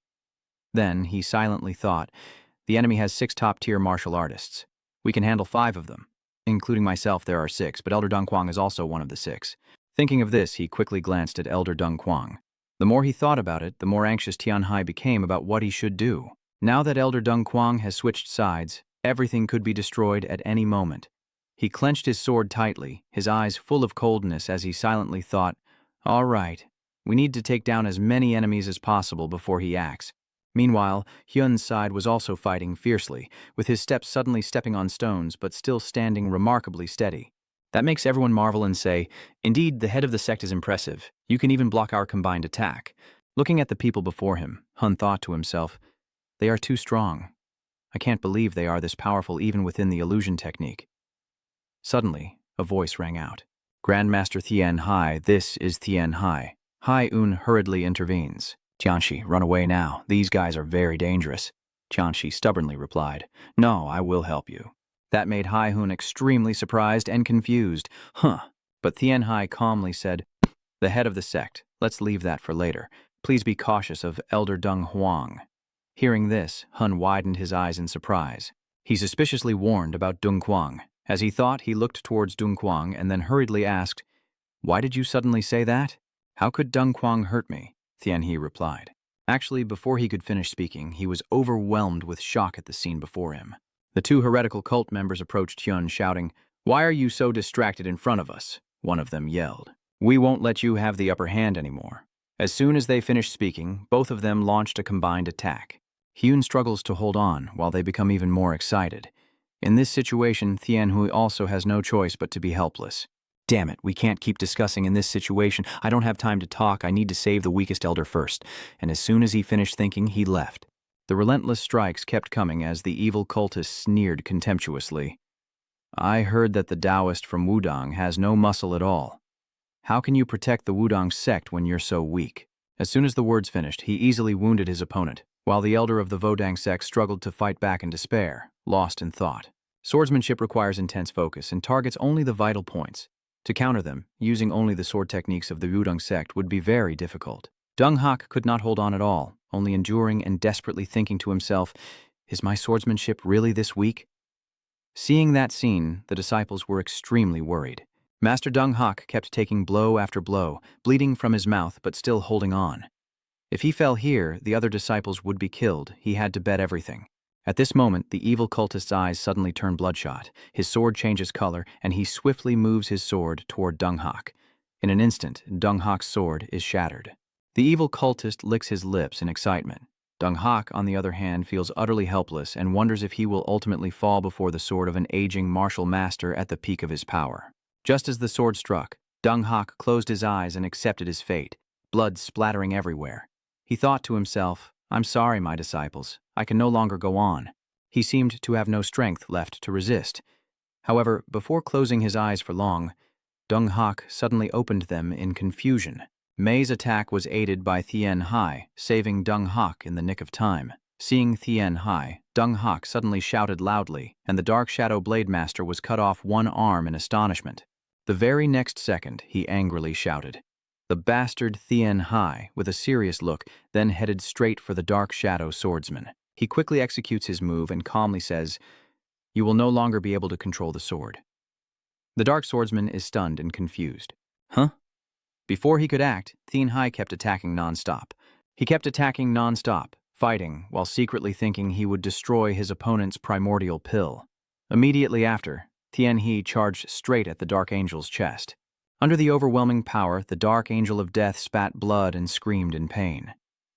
Then he silently thought, The enemy has 6 top-tier martial artists. We can handle 5 of them. Including myself, there are 6, but Elder Dongquang is also one of the 6. Thinking of this, he quickly glanced at Elder Dongquang. The more he thought about it, the more anxious Tianhai became about what he should do. Now that Elder Dongquang has switched sides, everything could be destroyed at any moment. He clenched his sword tightly, his eyes full of coldness as he silently thought, All right, we need to take down as many enemies as possible before he acts. Meanwhile, Hyun's side was also fighting fiercely, with his steps suddenly stepping on stones but still standing remarkably steady. That makes everyone marvel and say, Indeed, the head of the sect is impressive. You can even block our combined attack. Looking at the people before him, Hun thought to himself, They are too strong. I can't believe they are this powerful even within the illusion technique. Suddenly, a voice rang out. Grandmaster Tian Hai, this is Tian Hai. Hai Un hurriedly intervenes. Tianxi, run away now. These guys are very dangerous. Tianxi stubbornly replied, No, I will help you. That made Hai-hun extremely surprised and confused. But Tian Hai calmly said, The head of the sect. Let's leave that for later. Please be cautious of Elder Dung Huang. Hearing this, Hun widened his eyes in surprise. He suspiciously warned about Dung Huang. As he thought, he looked towards Dung Huang and then hurriedly asked, "Why did you suddenly say that?" "How could Dung Huang hurt me?" Tian He replied. Actually, before he could finish speaking, he was overwhelmed with shock at the scene before him. The two heretical cult members approached Hyun, shouting, "Why are you so distracted in front of us?" One of them yelled. "We won't let you have the upper hand anymore." As soon as they finished speaking, both of them launched a combined attack. Hyun struggles to hold on while they become even more excited. In this situation, Tianhui also has no choice but to be helpless. "Damn it, we can't keep discussing in this situation. I don't have time to talk. I need to save the weakest elder first." And as soon as he finished thinking, he left. The relentless strikes kept coming as the evil cultist sneered contemptuously. "I heard that the Taoist from Wudang has no muscle at all. How can you protect the Wudang sect when you're so weak?" As soon as the words finished, he easily wounded his opponent, while the elder of the Vodang sect struggled to fight back in despair, lost in thought. Swordsmanship requires intense focus and targets only the vital points. To counter them, using only the sword techniques of the Wudang sect would be very difficult. Dung Hak could not hold on at all, only enduring and desperately thinking to himself, "Is my swordsmanship really this weak?" Seeing that scene, the disciples were extremely worried. Master Dung Hak kept taking blow after blow, bleeding from his mouth but still holding on. If he fell here, the other disciples would be killed. He had to bet everything. At this moment, the evil cultist's eyes suddenly turn bloodshot. His sword changes color, and he swiftly moves his sword toward Dung Hak. In an instant, Dung Hak's sword is shattered. The evil cultist licks his lips in excitement. Dung Hak, on the other hand, feels utterly helpless and wonders if he will ultimately fall before the sword of an aging martial master at the peak of his power. Just as the sword struck, Dung Hak closed his eyes and accepted his fate, blood splattering everywhere. He thought to himself, "I'm sorry, my disciples. I can no longer go on." He seemed to have no strength left to resist. However, before closing his eyes for long, Dung Hak suddenly opened them in confusion. Mei's attack was aided by Thien Hai, saving Dung Hak in the nick of time. Seeing Thien Hai, Dung Hak suddenly shouted loudly, and the Dark Shadow Blade Master was cut off one arm in astonishment. The very next second, he angrily shouted. The bastard Thien Hai, with a serious look, then headed straight for the Dark Shadow Swordsman. He quickly executes his move and calmly says, "You will no longer be able to control the sword." The Dark Swordsman is stunned and confused. Huh? Before he could act, Thien Hai kept attacking non-stop. He kept attacking non-stop, fighting, while secretly thinking he would destroy his opponent's primordial pill. Immediately after, Thien He charged straight at the Dark Angel's chest. Under the overwhelming power, the Dark Angel of Death spat blood and screamed in pain.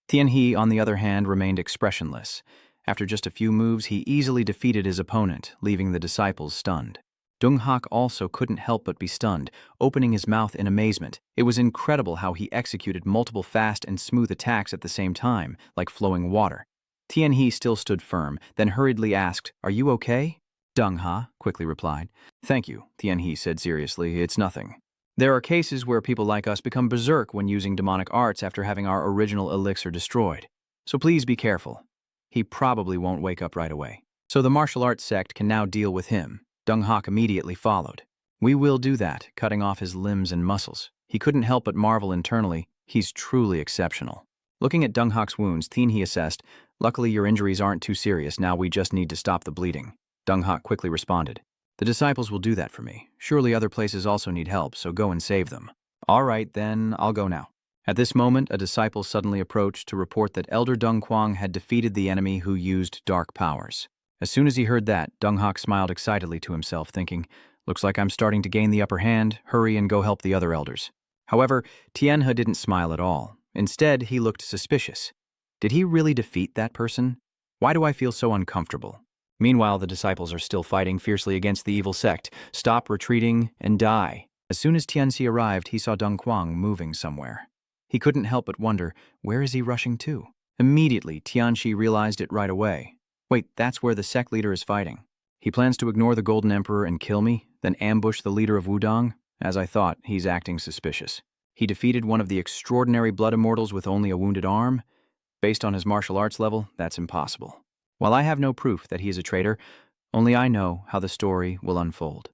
Thien He, on the other hand, remained expressionless. After just a few moves, he easily defeated his opponent, leaving the disciples stunned. Dung Hak also couldn't help but be stunned, opening his mouth in amazement. It was incredible how he executed multiple fast and smooth attacks at the same time, like flowing water. Thien He still stood firm, then hurriedly asked, "Are you okay?" Dung Ha quickly replied. "Thank you," Thien He said seriously, "it's nothing. There are cases where people like us become berserk when using demonic arts after having our original elixir destroyed. So please be careful. He probably won't wake up right away. So the martial arts sect can now deal with him." Dung Hak immediately followed. "We will do that, cutting off his limbs and muscles." He couldn't help but marvel internally. He's truly exceptional. Looking at Dung Hak's wounds, Thien He assessed, "Luckily your injuries aren't too serious, now we just need to stop the bleeding." Dung Hak quickly responded, "The disciples will do that for me. Surely other places also need help, so go and save them." "All right, then, I'll go now." At this moment, a disciple suddenly approached to report that Elder Dung Kwang had defeated the enemy who used dark powers. As soon as he heard that, Dung Hak smiled excitedly to himself, thinking, "Looks like I'm starting to gain the upper hand. Hurry and go help the other elders." However, Tianhe didn't smile at all. Instead, he looked suspicious. Did he really defeat that person? Why do I feel so uncomfortable? Meanwhile, the disciples are still fighting fiercely against the evil sect. Stop retreating and die. As soon as Tianxi arrived, he saw Dung Kwang moving somewhere. He couldn't help but wonder, where is he rushing to? Immediately, Tianxi realized it right away. Wait, that's where the sect leader is fighting. He plans to ignore the Golden Emperor and kill me, then ambush the leader of Wudang? As I thought, he's acting suspicious. He defeated one of the extraordinary blood immortals with only a wounded arm? Based on his martial arts level, that's impossible. While I have no proof that he is a traitor, only I know how the story will unfold.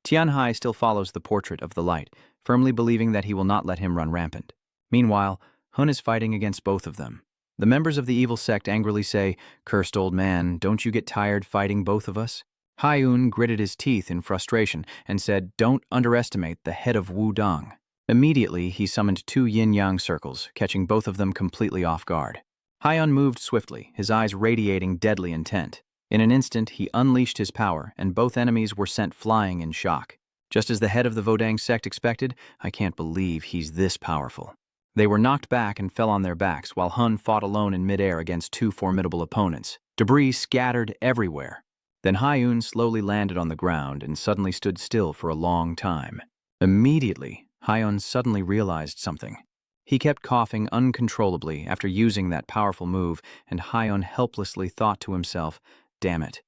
Tianhai still follows the portrait of the light, firmly believing that he will not let him run rampant. Meanwhile, Hun is fighting against both of them. The members of the evil sect angrily say, "Cursed old man, don't you get tired fighting both of us?" Hyun gritted his teeth in frustration and said, "Don't underestimate the head of Wudong." Immediately, he summoned two yin-yang circles, catching both of them completely off guard. Hyun moved swiftly, his eyes radiating deadly intent. In an instant, he unleashed his power, and both enemies were sent flying in shock. Just as the head of the Vodang sect expected, "I can't believe he's this powerful." They were knocked back and fell on their backs, while Hun fought alone in midair against two formidable opponents. Debris scattered everywhere. Then Hyun slowly landed on the ground and suddenly stood still for a long time. Immediately, Hyun suddenly realized something. He kept coughing uncontrollably after using that powerful move, and Hyun helplessly thought to himself, "Damn it.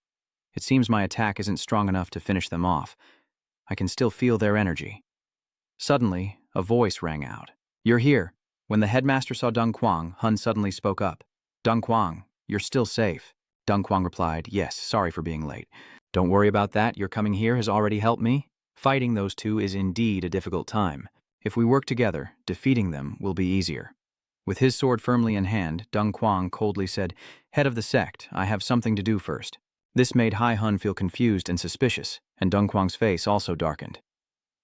It seems my attack isn't strong enough to finish them off. I can still feel their energy." Suddenly, a voice rang out. "You're here." When the headmaster saw Deng Quang, Hun suddenly spoke up. "Deng Quang, you're still safe." Deng Quang replied, "Yes, sorry for being late. Don't worry about that, your coming here has already helped me. Fighting those two is indeed a difficult time. If we work together, defeating them will be easier." With his sword firmly in hand, Deng Quang coldly said, "Head of the sect, I have something to do first." This made Hai Hun feel confused and suspicious, and Deng Quang's face also darkened.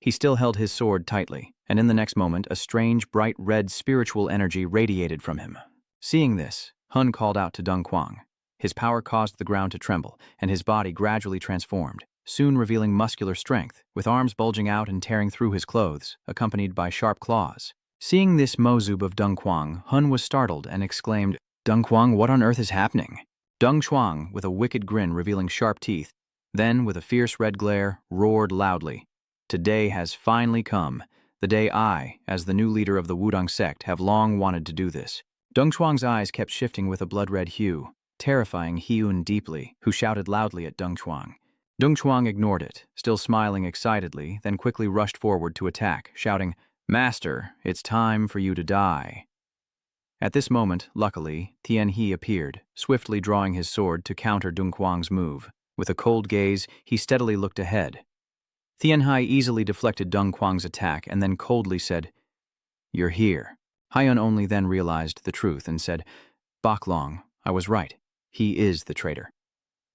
He still held his sword tightly, and in the next moment a strange, bright red spiritual energy radiated from him. Seeing this, Hun called out to Deng Quang. His power caused the ground to tremble, and his body gradually transformed, soon revealing muscular strength, with arms bulging out and tearing through his clothes, accompanied by sharp claws. Seeing this mozub of Deng Quang, Hun was startled and exclaimed, "Deng Quang, what on earth is happening?" Deng Quang, with a wicked grin revealing sharp teeth, then, with a fierce red glare, roared loudly, "Today has finally come, the day I, as the new leader of the Wudong sect, have long wanted to do this." Deng Quang's eyes kept shifting with a blood-red hue, terrifying Hyun deeply, who shouted loudly at Deng Quang. Deng Quang ignored it, still smiling excitedly, then quickly rushed forward to attack, shouting, "Master, it's time for you to die." At this moment, luckily, Tian He appeared, swiftly drawing his sword to counter Deng Quang's move. With a cold gaze, he steadily looked ahead. Tian Hai easily deflected Deng Quang's attack and then coldly said, "You're here." Hyun only then realized the truth and said, "Bok Long, I was right. He is the traitor."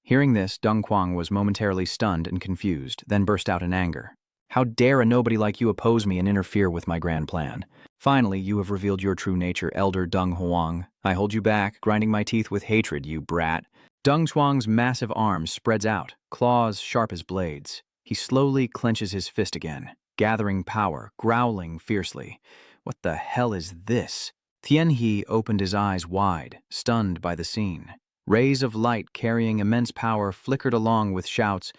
Hearing this, Deng Quang was momentarily stunned and confused, then burst out in anger. "How dare a nobody like you oppose me and interfere with my grand plan? Finally, you have revealed your true nature, Elder Deng Huang. I hold you back, grinding my teeth with hatred, you brat." Deng Quang's massive arms spreads out, claws sharp as blades. He slowly clenches his fist again, gathering power, growling fiercely. "What the hell is this?" Tian He opened his eyes wide, stunned by the scene. Rays of light carrying immense power flickered along with shouts,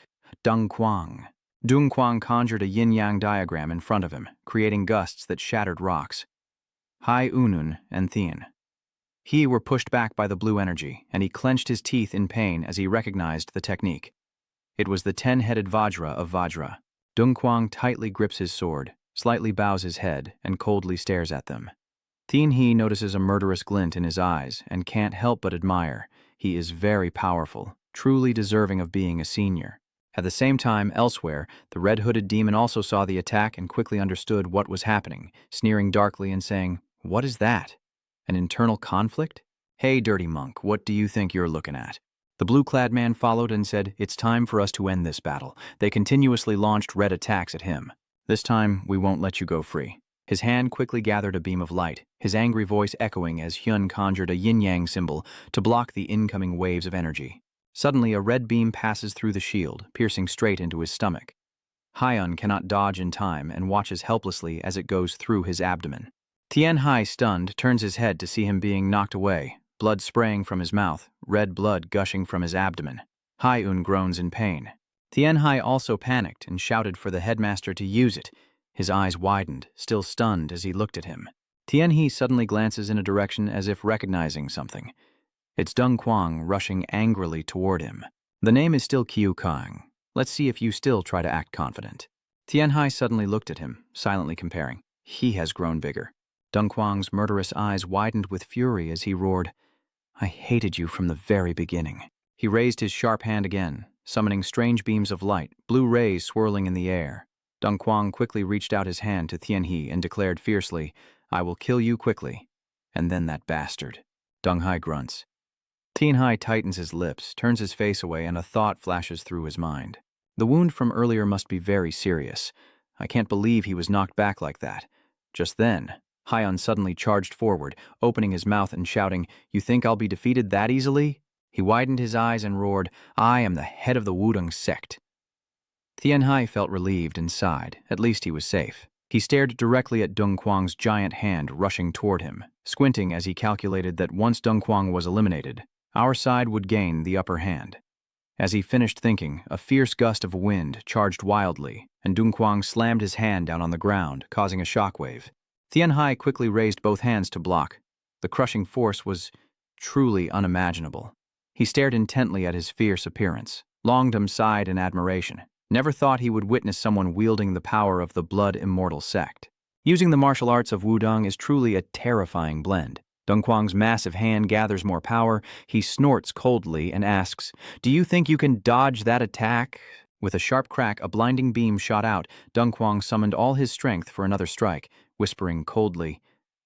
"Deng Quang." Deng Quang conjured a yin-yang diagram in front of him, creating gusts that shattered rocks. Hai Unun and Thien He were pushed back by the blue energy, and he clenched his teeth in pain as he recognized the technique. It was the 10-headed Vajra of Vajra. Deng Quang tightly grips his sword, slightly bows his head, and coldly stares at them. Thien He notices a murderous glint in his eyes and can't help but admire. He is very powerful, truly deserving of being a senior. At the same time, elsewhere, the red-hooded demon also saw the attack and quickly understood what was happening, sneering darkly and saying, "What is that? An internal conflict? Hey, dirty monk, what do you think you're looking at?" The blue-clad man followed and said, "It's time for us to end this battle." They continuously launched red attacks at him. "This time, we won't let you go free." His hand quickly gathered a beam of light, his angry voice echoing as Hyun conjured a yin-yang symbol to block the incoming waves of energy. Suddenly, a red beam passes through the shield, piercing straight into his stomach. Hyun cannot dodge in time and watches helplessly as it goes through his abdomen. Tian Hai, stunned, turns his head to see him being knocked away, blood spraying from his mouth, red blood gushing from his abdomen. Hai-un groans in pain. Tian Hai also panicked and shouted for the headmaster to use it. His eyes widened, still stunned as he looked at him. Tian He suddenly glances in a direction as if recognizing something. It's Deng Quang rushing angrily toward him. "The name is still Qiu Kang. Let's see if you still try to act confident." Tian Hai suddenly looked at him, silently comparing. He has grown bigger. Deng Quang's murderous eyes widened with fury as he roared, "I hated you from the very beginning." He raised his sharp hand again, summoning strange beams of light, blue rays swirling in the air. Dong Quang quickly reached out his hand to Tianhe and declared fiercely, "I will kill you quickly." And then that bastard. Dong Hai grunts. Tianhe tightens his lips, turns his face away, and a thought flashes through his mind. The wound from earlier must be very serious. I can't believe he was knocked back like that. Just then, Haiyan suddenly charged forward, opening his mouth and shouting, "You think I'll be defeated that easily?" He widened his eyes and roared, "I am the head of the Wudong sect." Tianhe felt relieved and sighed. At least he was safe. He stared directly at Dong Quang's giant hand rushing toward him, squinting as he calculated that once Dong Quang was eliminated, our side would gain the upper hand. As he finished thinking, a fierce gust of wind charged wildly, and Dong Quang slammed his hand down on the ground, causing a shockwave. Tianhe quickly raised both hands to block. The crushing force was truly unimaginable. He stared intently at his fierce appearance. Longdom sighed in admiration. Never thought he would witness someone wielding the power of the blood immortal sect. Using the martial arts of Wudong is truly a terrifying blend. Dong Quang's massive hand gathers more power. He snorts coldly and asks, "Do you think you can dodge that attack?" With a sharp crack, a blinding beam shot out. Dong Quang summoned all his strength for another strike, whispering coldly,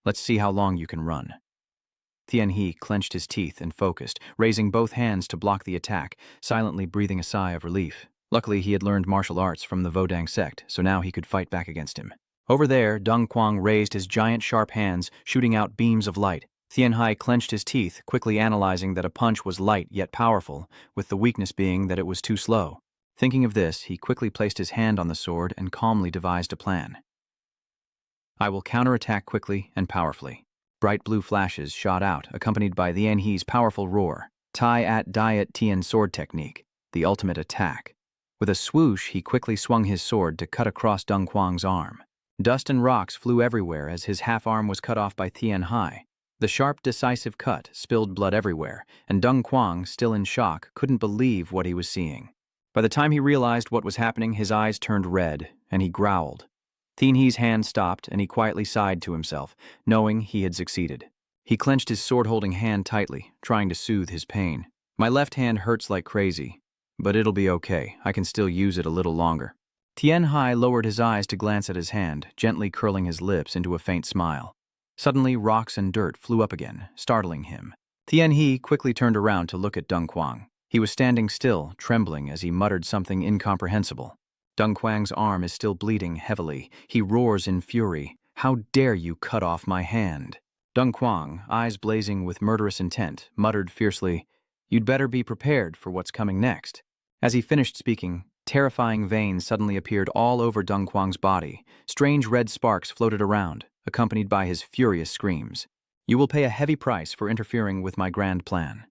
"Let's see how long you can run." Tianhe clenched his teeth and focused, raising both hands to block the attack, silently breathing a sigh of relief. Luckily, he had learned martial arts from the Wudong sect, so now he could fight back against him. Over there, Dong Quang raised his giant sharp hands, shooting out beams of light. Tianhe clenched his teeth, quickly analyzing that a punch was light yet powerful, with the weakness being that it was too slow. Thinking of this, he quickly placed his hand on the sword and calmly devised a plan. "I will counterattack quickly and powerfully." Bright blue flashes shot out, accompanied by Tianhe's powerful roar. Tai at Diet Tian sword technique, the ultimate attack. With a swoosh, he quickly swung his sword to cut across Dong Quang's arm. Dust and rocks flew everywhere as his half-arm was cut off by Tianhe. The sharp, decisive cut spilled blood everywhere, and Dong Quang, still in shock, couldn't believe what he was seeing. By the time he realized what was happening, his eyes turned red, and he growled. Tianhe's hand stopped, and he quietly sighed to himself, knowing he had succeeded. He clenched his sword-holding hand tightly, trying to soothe his pain. "My left hand hurts like crazy, but it'll be okay. I can still use it a little longer." Tianhe lowered his eyes to glance at his hand, gently curling his lips into a faint smile. Suddenly, rocks and dirt flew up again, startling him. Tianhe quickly turned around to look at Dong Quang. He was standing still, trembling as he muttered something incomprehensible. Dong Quang's arm is still bleeding heavily. He roars in fury, "How dare you cut off my hand?" Dong Quang, eyes blazing with murderous intent, muttered fiercely, "You'd better be prepared for what's coming next." As he finished speaking, terrifying veins suddenly appeared all over Dong Quang's body. Strange red sparks floated around, accompanied by his furious screams. "You will pay a heavy price for interfering with my grand plan."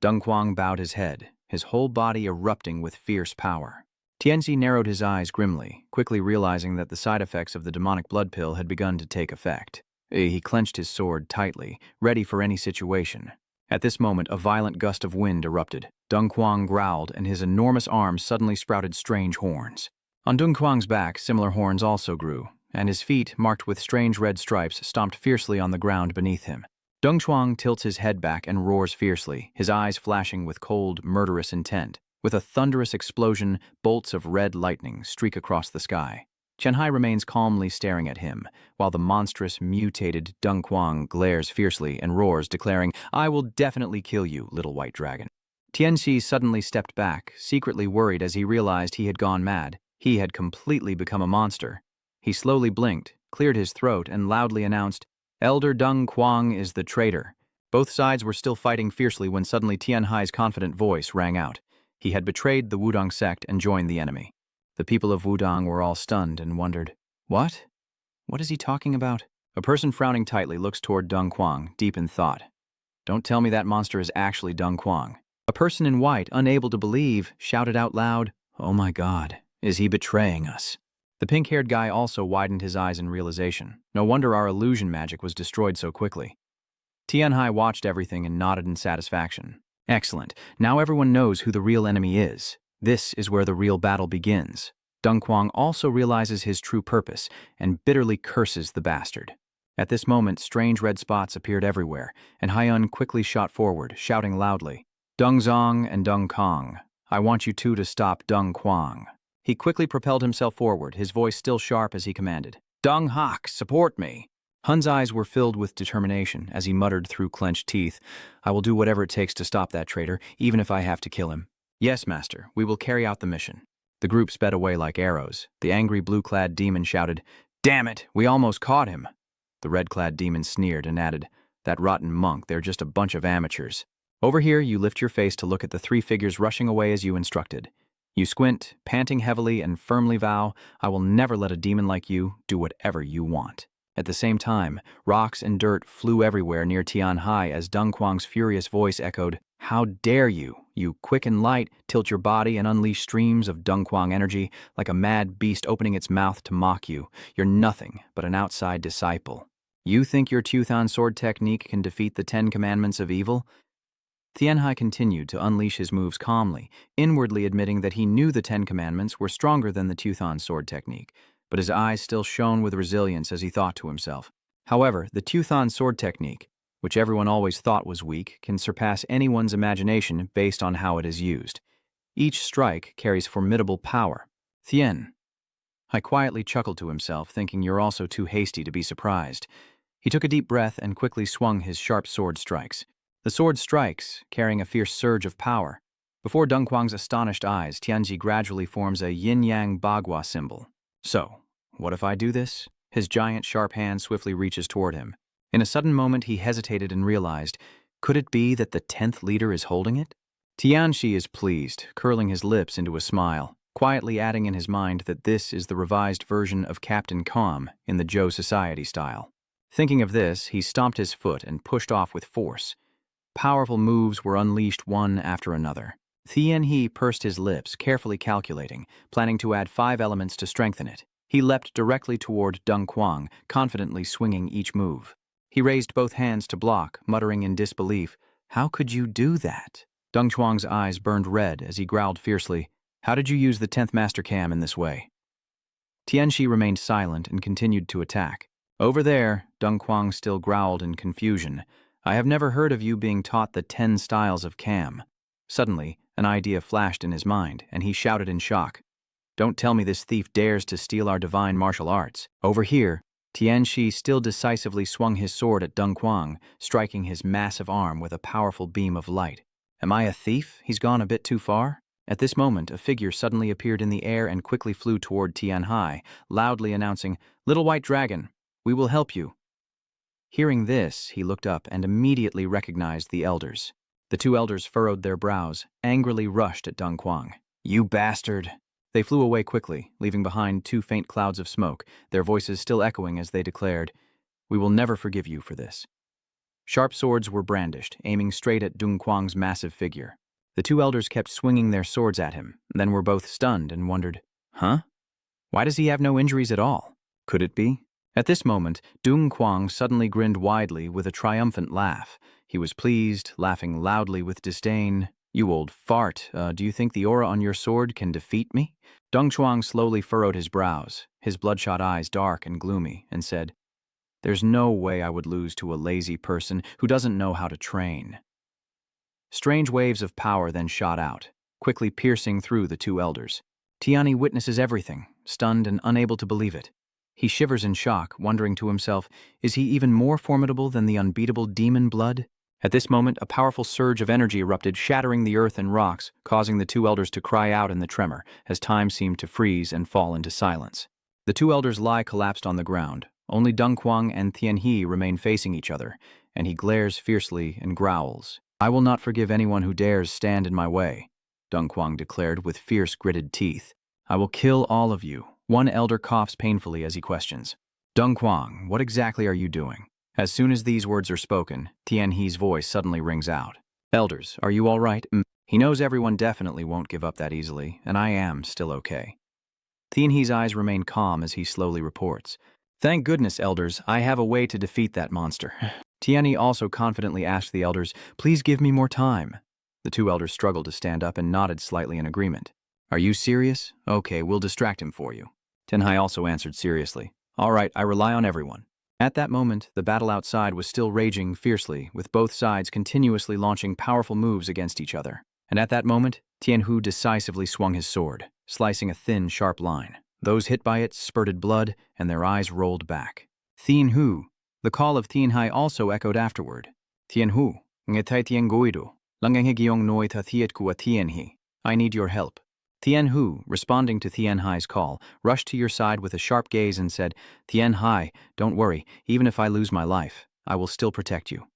Dong Quang bowed his head, his whole body erupting with fierce power. Tianzi narrowed his eyes grimly, quickly realizing that the side effects of the demonic blood pill had begun to take effect. He clenched his sword tightly, ready for any situation. At this moment, a violent gust of wind erupted. Dong Quang growled, and his enormous arms suddenly sprouted strange horns. On Dong Quang's back, similar horns also grew, and his feet, marked with strange red stripes, stomped fiercely on the ground beneath him. Dong Quang tilts his head back and roars fiercely, his eyes flashing with cold, murderous intent. With a thunderous explosion, bolts of red lightning streak across the sky. Tianhe remains calmly staring at him, while the monstrous, mutated Dong Quang glares fiercely and roars, declaring, "I will definitely kill you, little white dragon." Tianxi suddenly stepped back, secretly worried as he realized he had gone mad. He had completely become a monster. He slowly blinked, cleared his throat, and loudly announced, "Elder Dong Quang is the traitor." Both sides were still fighting fiercely when suddenly Tianhe's confident voice rang out. He had betrayed the Wudong sect and joined the enemy. The people of Wudong were all stunned and wondered, "What? What is he talking about?" A person frowning tightly looks toward Dong Quang, deep in thought. "Don't tell me that monster is actually Dong Quang." A person in white, unable to believe, shouted out loud, "Oh my God, is he betraying us?" The pink-haired guy also widened his eyes in realization. No wonder our illusion magic was destroyed so quickly. Tianhe watched everything and nodded in satisfaction. "Excellent. Now everyone knows who the real enemy is. This is where the real battle begins." Dong Quang also realizes his true purpose and bitterly curses the bastard. At this moment, strange red spots appeared everywhere, and Haiyan quickly shot forward, shouting loudly, "Dong Zong and Dong Kong, I want you two to stop Dong Quang." He quickly propelled himself forward, his voice still sharp as he commanded. Dong Hak, support me! Hun's eyes were filled with determination as he muttered through clenched teeth, I will do whatever it takes to stop that traitor, even if I have to kill him. Yes, master, we will carry out the mission. The group sped away like arrows. The angry blue-clad demon shouted, Damn it, we almost caught him. The red-clad demon sneered and added, That rotten monk, they're just a bunch of amateurs. Over here, you lift your face to look at the three figures rushing away as you instructed. You squint, panting heavily, and firmly vow, I will never let a demon like you do whatever you want. At the same time, rocks and dirt flew everywhere near Tianhai as Deng Quang's furious voice echoed, How dare you, you quick and light, tilt your body and unleash streams of Deng Quang energy like a mad beast opening its mouth to mock you. You're nothing but an outside disciple. You think your Tuthan sword technique can defeat the 10 Commandments of evil? Tianhai continued to unleash his moves calmly, inwardly admitting that he knew the 10 Commandments were stronger than the Tuthan sword technique, but his eyes still shone with resilience as he thought to himself. However, the Tuthan sword technique, which everyone always thought was weak, can surpass anyone's imagination based on how it is used. Each strike carries formidable power. Thien. I quietly chuckled to himself, thinking you're also too hasty to be surprised. He took a deep breath and quickly swung his sharp sword strikes. The sword strikes, carrying a fierce surge of power. Before Deng Quang's astonished eyes, Tianji gradually forms a yin-yang bagua symbol. So, what if I do this? His giant, sharp hand swiftly reaches toward him. In a sudden moment, he hesitated and realized, could it be that the 10th leader is holding it? Tianji is pleased, curling his lips into a smile, quietly adding in his mind that this is the revised version of Captain Calm in the Zhou Society style. Thinking of this, he stomped his foot and pushed off with force. Powerful moves were unleashed one after another. Tianji pursed his lips, carefully calculating, planning to add 5 elements to strengthen it. He leapt directly toward Deng Quang, confidently swinging each move. He raised both hands to block, muttering in disbelief, How could you do that? Deng Quang's eyes burned red as he growled fiercely, How did you use the 10th Master Cam in this way? Tianji remained silent and continued to attack. Over there, Deng Quang still growled in confusion. I have never heard of you being taught the 10 styles of Cam. Suddenly, an idea flashed in his mind, and he shouted in shock. Don't tell me this thief dares to steal our divine martial arts. Over here, Tianji still decisively swung his sword at Deng Quang, striking his massive arm with a powerful beam of light. Am I a thief? He's gone a bit too far? At this moment, a figure suddenly appeared in the air and quickly flew toward Tianhai, loudly announcing, Little White Dragon, we will help you. Hearing this, he looked up and immediately recognized the elders. The 2 elders furrowed their brows, angrily rushed at Deng Quang. You bastard! They flew away quickly, leaving behind 2 faint clouds of smoke, their voices still echoing as they declared, We will never forgive you for this. Sharp swords were brandished, aiming straight at Deng Quang's massive figure. The 2 elders kept swinging their swords at him, then were both stunned and wondered, Huh? Why does he have no injuries at all? Could it be? At this moment, Deng Quang suddenly grinned widely with a triumphant laugh. He was pleased, laughing loudly with disdain. You old fart, do you think the aura on your sword can defeat me? Deng Quang slowly furrowed his brows, his bloodshot eyes dark and gloomy, and said, There's no way I would lose to a lazy person who doesn't know how to train. Strange waves of power then shot out, quickly piercing through the 2 elders. Tianji witnesses everything, stunned and unable to believe it. He shivers in shock, wondering to himself, is he even more formidable than the unbeatable demon blood? At this moment, a powerful surge of energy erupted, shattering the earth and rocks, causing the 2 elders to cry out in the tremor, as time seemed to freeze and fall into silence. The 2 elders lie collapsed on the ground. Only Deng Quang and Tianji remain facing each other, and he glares fiercely and growls. I will not forgive anyone who dares stand in my way, Deng Quang declared with fierce gritted teeth. I will kill all of you. One elder coughs painfully as he questions. Deng Quang, what exactly are you doing? As soon as these words are spoken, Tianji's voice suddenly rings out. Elders, are you all right? He knows everyone definitely won't give up that easily, and I am still okay. Tianji's eyes remain calm as he slowly reports. Thank goodness, elders, I have a way to defeat that monster. Tianji also confidently asked the elders, please give me more time. The 2 elders struggled to stand up and nodded slightly in agreement. Are you serious? Okay, we'll distract him for you. Tianji also answered seriously. All right, I rely on everyone. At that moment, the battle outside was still raging fiercely, with both sides continuously launching powerful moves against each other. And at that moment, Tianhu decisively swung his sword. slicing a thin, sharp line. Those hit by it spurted blood, and their eyes rolled back. Thien Hu. The call of Thien Hai also echoed afterward. Thien Hu, ngetay Thien Guido, langenghigyong noi tha thiet kua Thien Hi. I need your help. Thien Hu, responding to Thien Hai's call, rushed to your side with a sharp gaze and said, Thien Hai, don't worry, even if I lose my life, I will still protect you.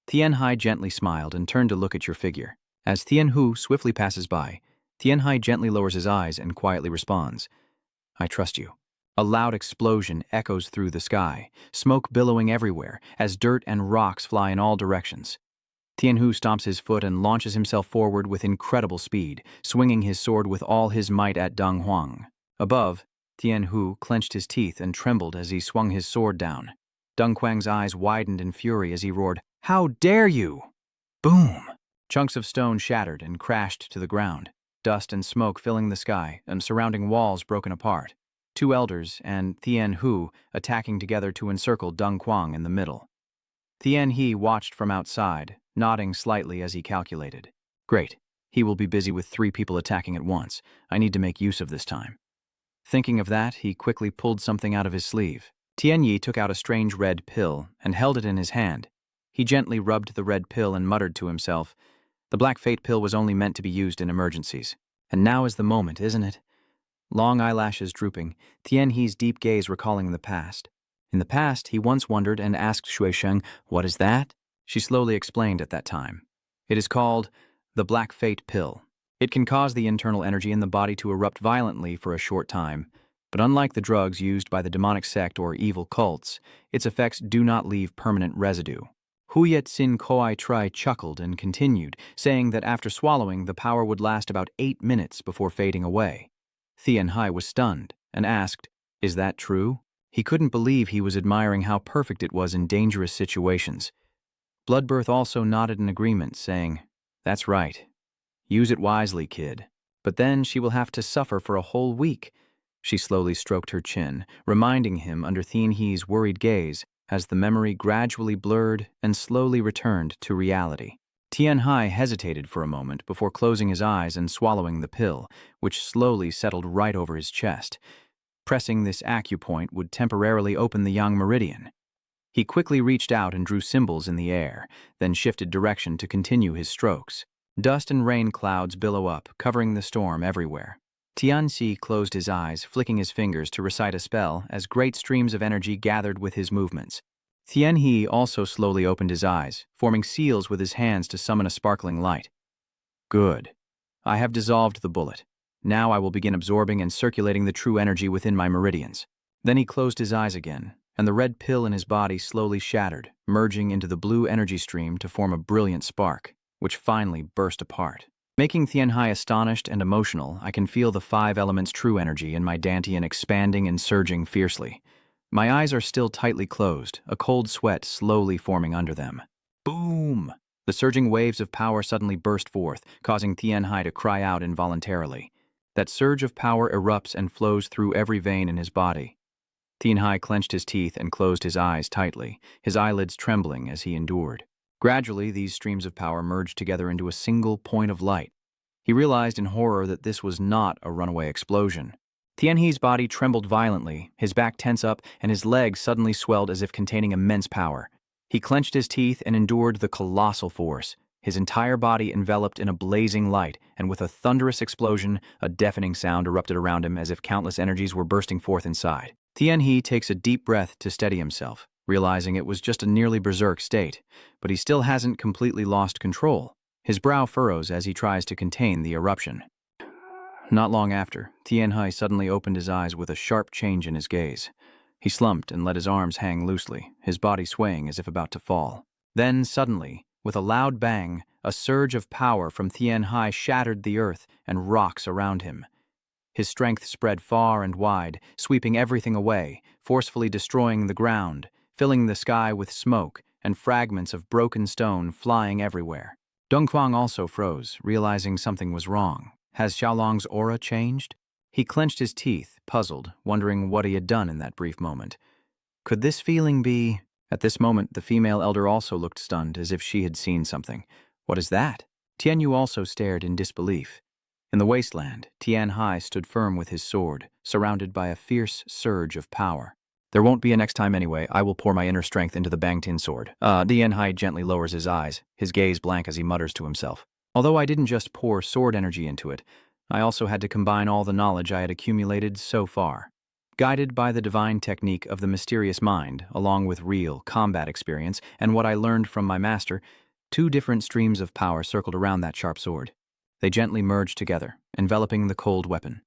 Thien Hai gently smiled and turned to look at your figure. As Thien Hu swiftly passes by, Thien Hai gently lowers his eyes and quietly responds, I trust you. A loud explosion echoes through the sky, smoke billowing everywhere as dirt and rocks fly in all directions. Thien Hu stomps his foot and launches himself forward with incredible speed, swinging his sword with all his might at Deng Huang. Above, Thien Hu clenched his teeth and trembled as he swung his sword down. Deng Huang's eyes widened in fury as he roared, How dare you! Boom! Chunks of stone shattered and crashed to the ground, dust and smoke filling the sky and surrounding walls broken apart. Two elders and Thien Hu attacking together to encircle Deng Huang in the middle. Thien He watched from outside, nodding slightly as he calculated. Great, he will be busy with 3 people attacking at once. I need to make use of this time. Thinking of that, he quickly pulled something out of his sleeve. Thien Yi took out a strange red pill and held it in his hand. He gently rubbed the red pill and muttered to himself, The Black Fate pill was only meant to be used in emergencies. And now is the moment, isn't it? Long eyelashes drooping, Thien He's deep gaze recalling the past. In the past, he once wondered and asked Shui Sheng, What is that? She slowly explained at that time. It is called the Black Fate pill. It can cause the internal energy in the body to erupt violently for a short time, but unlike the drugs used by the demonic sect or evil cults, its effects do not leave permanent residue. Huyet Sin Koai Trai chuckled and continued, saying that after swallowing, the power would last about 8 minutes before fading away. Thien Hai was stunned and asked, Is that true? He couldn't believe he was admiring how perfect it was in dangerous situations. Bloodbirth also nodded in agreement, saying, That's right. Use it wisely, kid. But then she will have to suffer for a whole week. She slowly stroked her chin, reminding him under Thien He's worried gaze as the memory gradually blurred and slowly returned to reality. Thien Hai hesitated for a moment before closing his eyes and swallowing the pill, which slowly settled right over his chest. Pressing this acupoint would temporarily open the yang meridian. He quickly reached out and drew symbols in the air, then shifted direction to continue his strokes. Dust and rain clouds billow up, covering the storm everywhere. Tianxi closed his eyes, flicking his fingers to recite a spell as great streams of energy gathered with his movements. Thien He also slowly opened his eyes, forming seals with his hands to summon a sparkling light. Good. I have dissolved the bullet. Now I will begin absorbing and circulating the true energy within my meridians. Then he closed his eyes again, and the red pill in his body slowly shattered, merging into the blue energy stream to form a brilliant spark, which finally burst apart. Making Thien Hai astonished and emotional, I can feel the 5 elements' true energy in my dantian expanding and surging fiercely. My eyes are still tightly closed, a cold sweat slowly forming under them. Boom! The surging waves of power suddenly burst forth, causing Thien Hai to cry out involuntarily. That surge of power erupts and flows through every vein in his body. Thien Hai clenched his teeth and closed his eyes tightly, his eyelids trembling as he endured. Gradually, these streams of power merged together into a single point of light. He realized in horror that this was not a runaway explosion. Thien He's body trembled violently, his back tense up, and his legs suddenly swelled as if containing immense power. He clenched his teeth and endured the colossal force, his entire body enveloped in a blazing light, and with a thunderous explosion, a deafening sound erupted around him as if countless energies were bursting forth inside. Thien He takes a deep breath to steady himself, realizing it was just a nearly berserk state, but he still hasn't completely lost control. His brow furrows as he tries to contain the eruption. Not long after, Thien Hai suddenly opened his eyes with a sharp change in his gaze. He slumped and let his arms hang loosely, his body swaying as if about to fall. Then, suddenly, with a loud bang, a surge of power from Thien Hai shattered the earth and rocks around him. His strength spread far and wide, sweeping everything away, forcefully destroying the ground, filling the sky with smoke and fragments of broken stone flying everywhere. Deng Huang also froze, realizing something was wrong. Has Xiaolong's aura changed? He clenched his teeth, puzzled, wondering what he had done in that brief moment. Could this feeling be... At this moment, the female elder also looked stunned, as if she had seen something. What is that? Tianyu also stared in disbelief. In the wasteland, Tian Hai stood firm with his sword, surrounded by a fierce surge of power. There won't be a next time anyway. I will pour my inner strength into the Bangtin sword. Tian Hai gently lowers his eyes, his gaze blank as he mutters to himself. Although I didn't just pour sword energy into it, I also had to combine all the knowledge I had accumulated so far. Guided by the divine technique of the mysterious mind, along with real combat experience and what I learned from my master, two different streams of power circled around that sharp sword. They gently merged together, enveloping the cold weapon.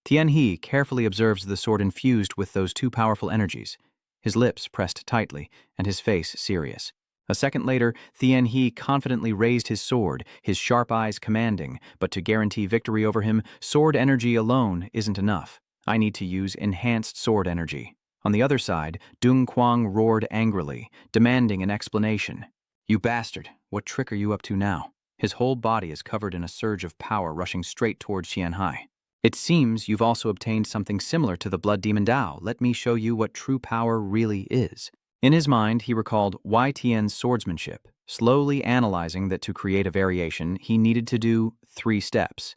Tian He carefully observes the sword infused with those two powerful energies, his lips pressed tightly and his face serious. A second later, Tian He confidently raised his sword, his sharp eyes commanding, but to guarantee victory over him, sword energy alone isn't enough. I need to use enhanced sword energy. On the other side, Dung Quang roared angrily, demanding an explanation. You bastard, what trick are you up to now? His whole body is covered in a surge of power rushing straight towards Tian Hai. It seems you've also obtained something similar to the Blood Demon Dao. Let me show you what true power really is. In his mind, he recalled Wai Tian's swordsmanship, slowly analyzing that to create a variation, he needed to do 3 steps: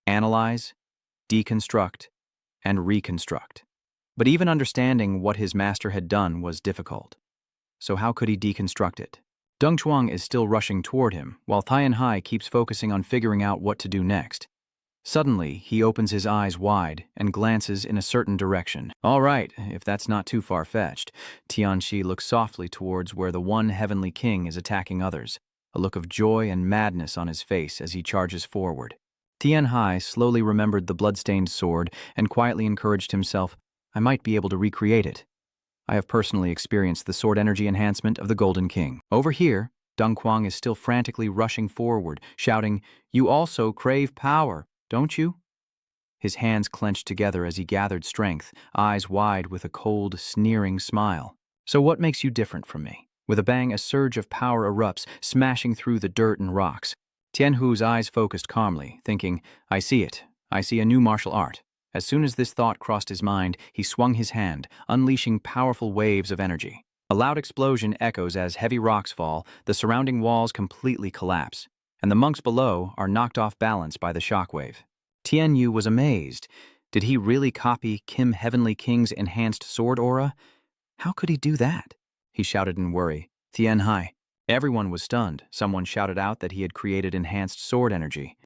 analyze, deconstruct, and reconstruct. But even understanding what his master had done was difficult. So how could he deconstruct it? Deng Chuang is still rushing toward him, while Tian Hai keeps focusing on figuring out what to do next. Suddenly, he opens his eyes wide and glances in a certain direction. All right, if that's not too far-fetched. Tianxi looks softly towards where the one heavenly king is attacking others, a look of joy and madness on his face as he charges forward. Tian Hai slowly remembered the blood-stained sword and quietly encouraged himself, I might be able to recreate it. I have personally experienced the sword energy enhancement of the Golden King. Over here, Deng Quang is still frantically rushing forward, shouting, You also crave power, don't you? His hands clenched together as he gathered strength, eyes wide with a cold, sneering smile. So what makes you different from me? With a bang, a surge of power erupts, smashing through the dirt and rocks. Tian Hu's eyes focused calmly, thinking, I see it. I see a new martial art. As soon as this thought crossed his mind, he swung his hand, unleashing powerful waves of energy. A loud explosion echoes as heavy rocks fall, the surrounding walls completely collapse, and the monks below are knocked off balance by the shockwave. Tian Yu was amazed. Did he really copy Kim Heavenly King's enhanced sword aura? How could he do that? He shouted in worry. Tian Hai. Everyone was stunned. Someone shouted out that he had created enhanced sword energy.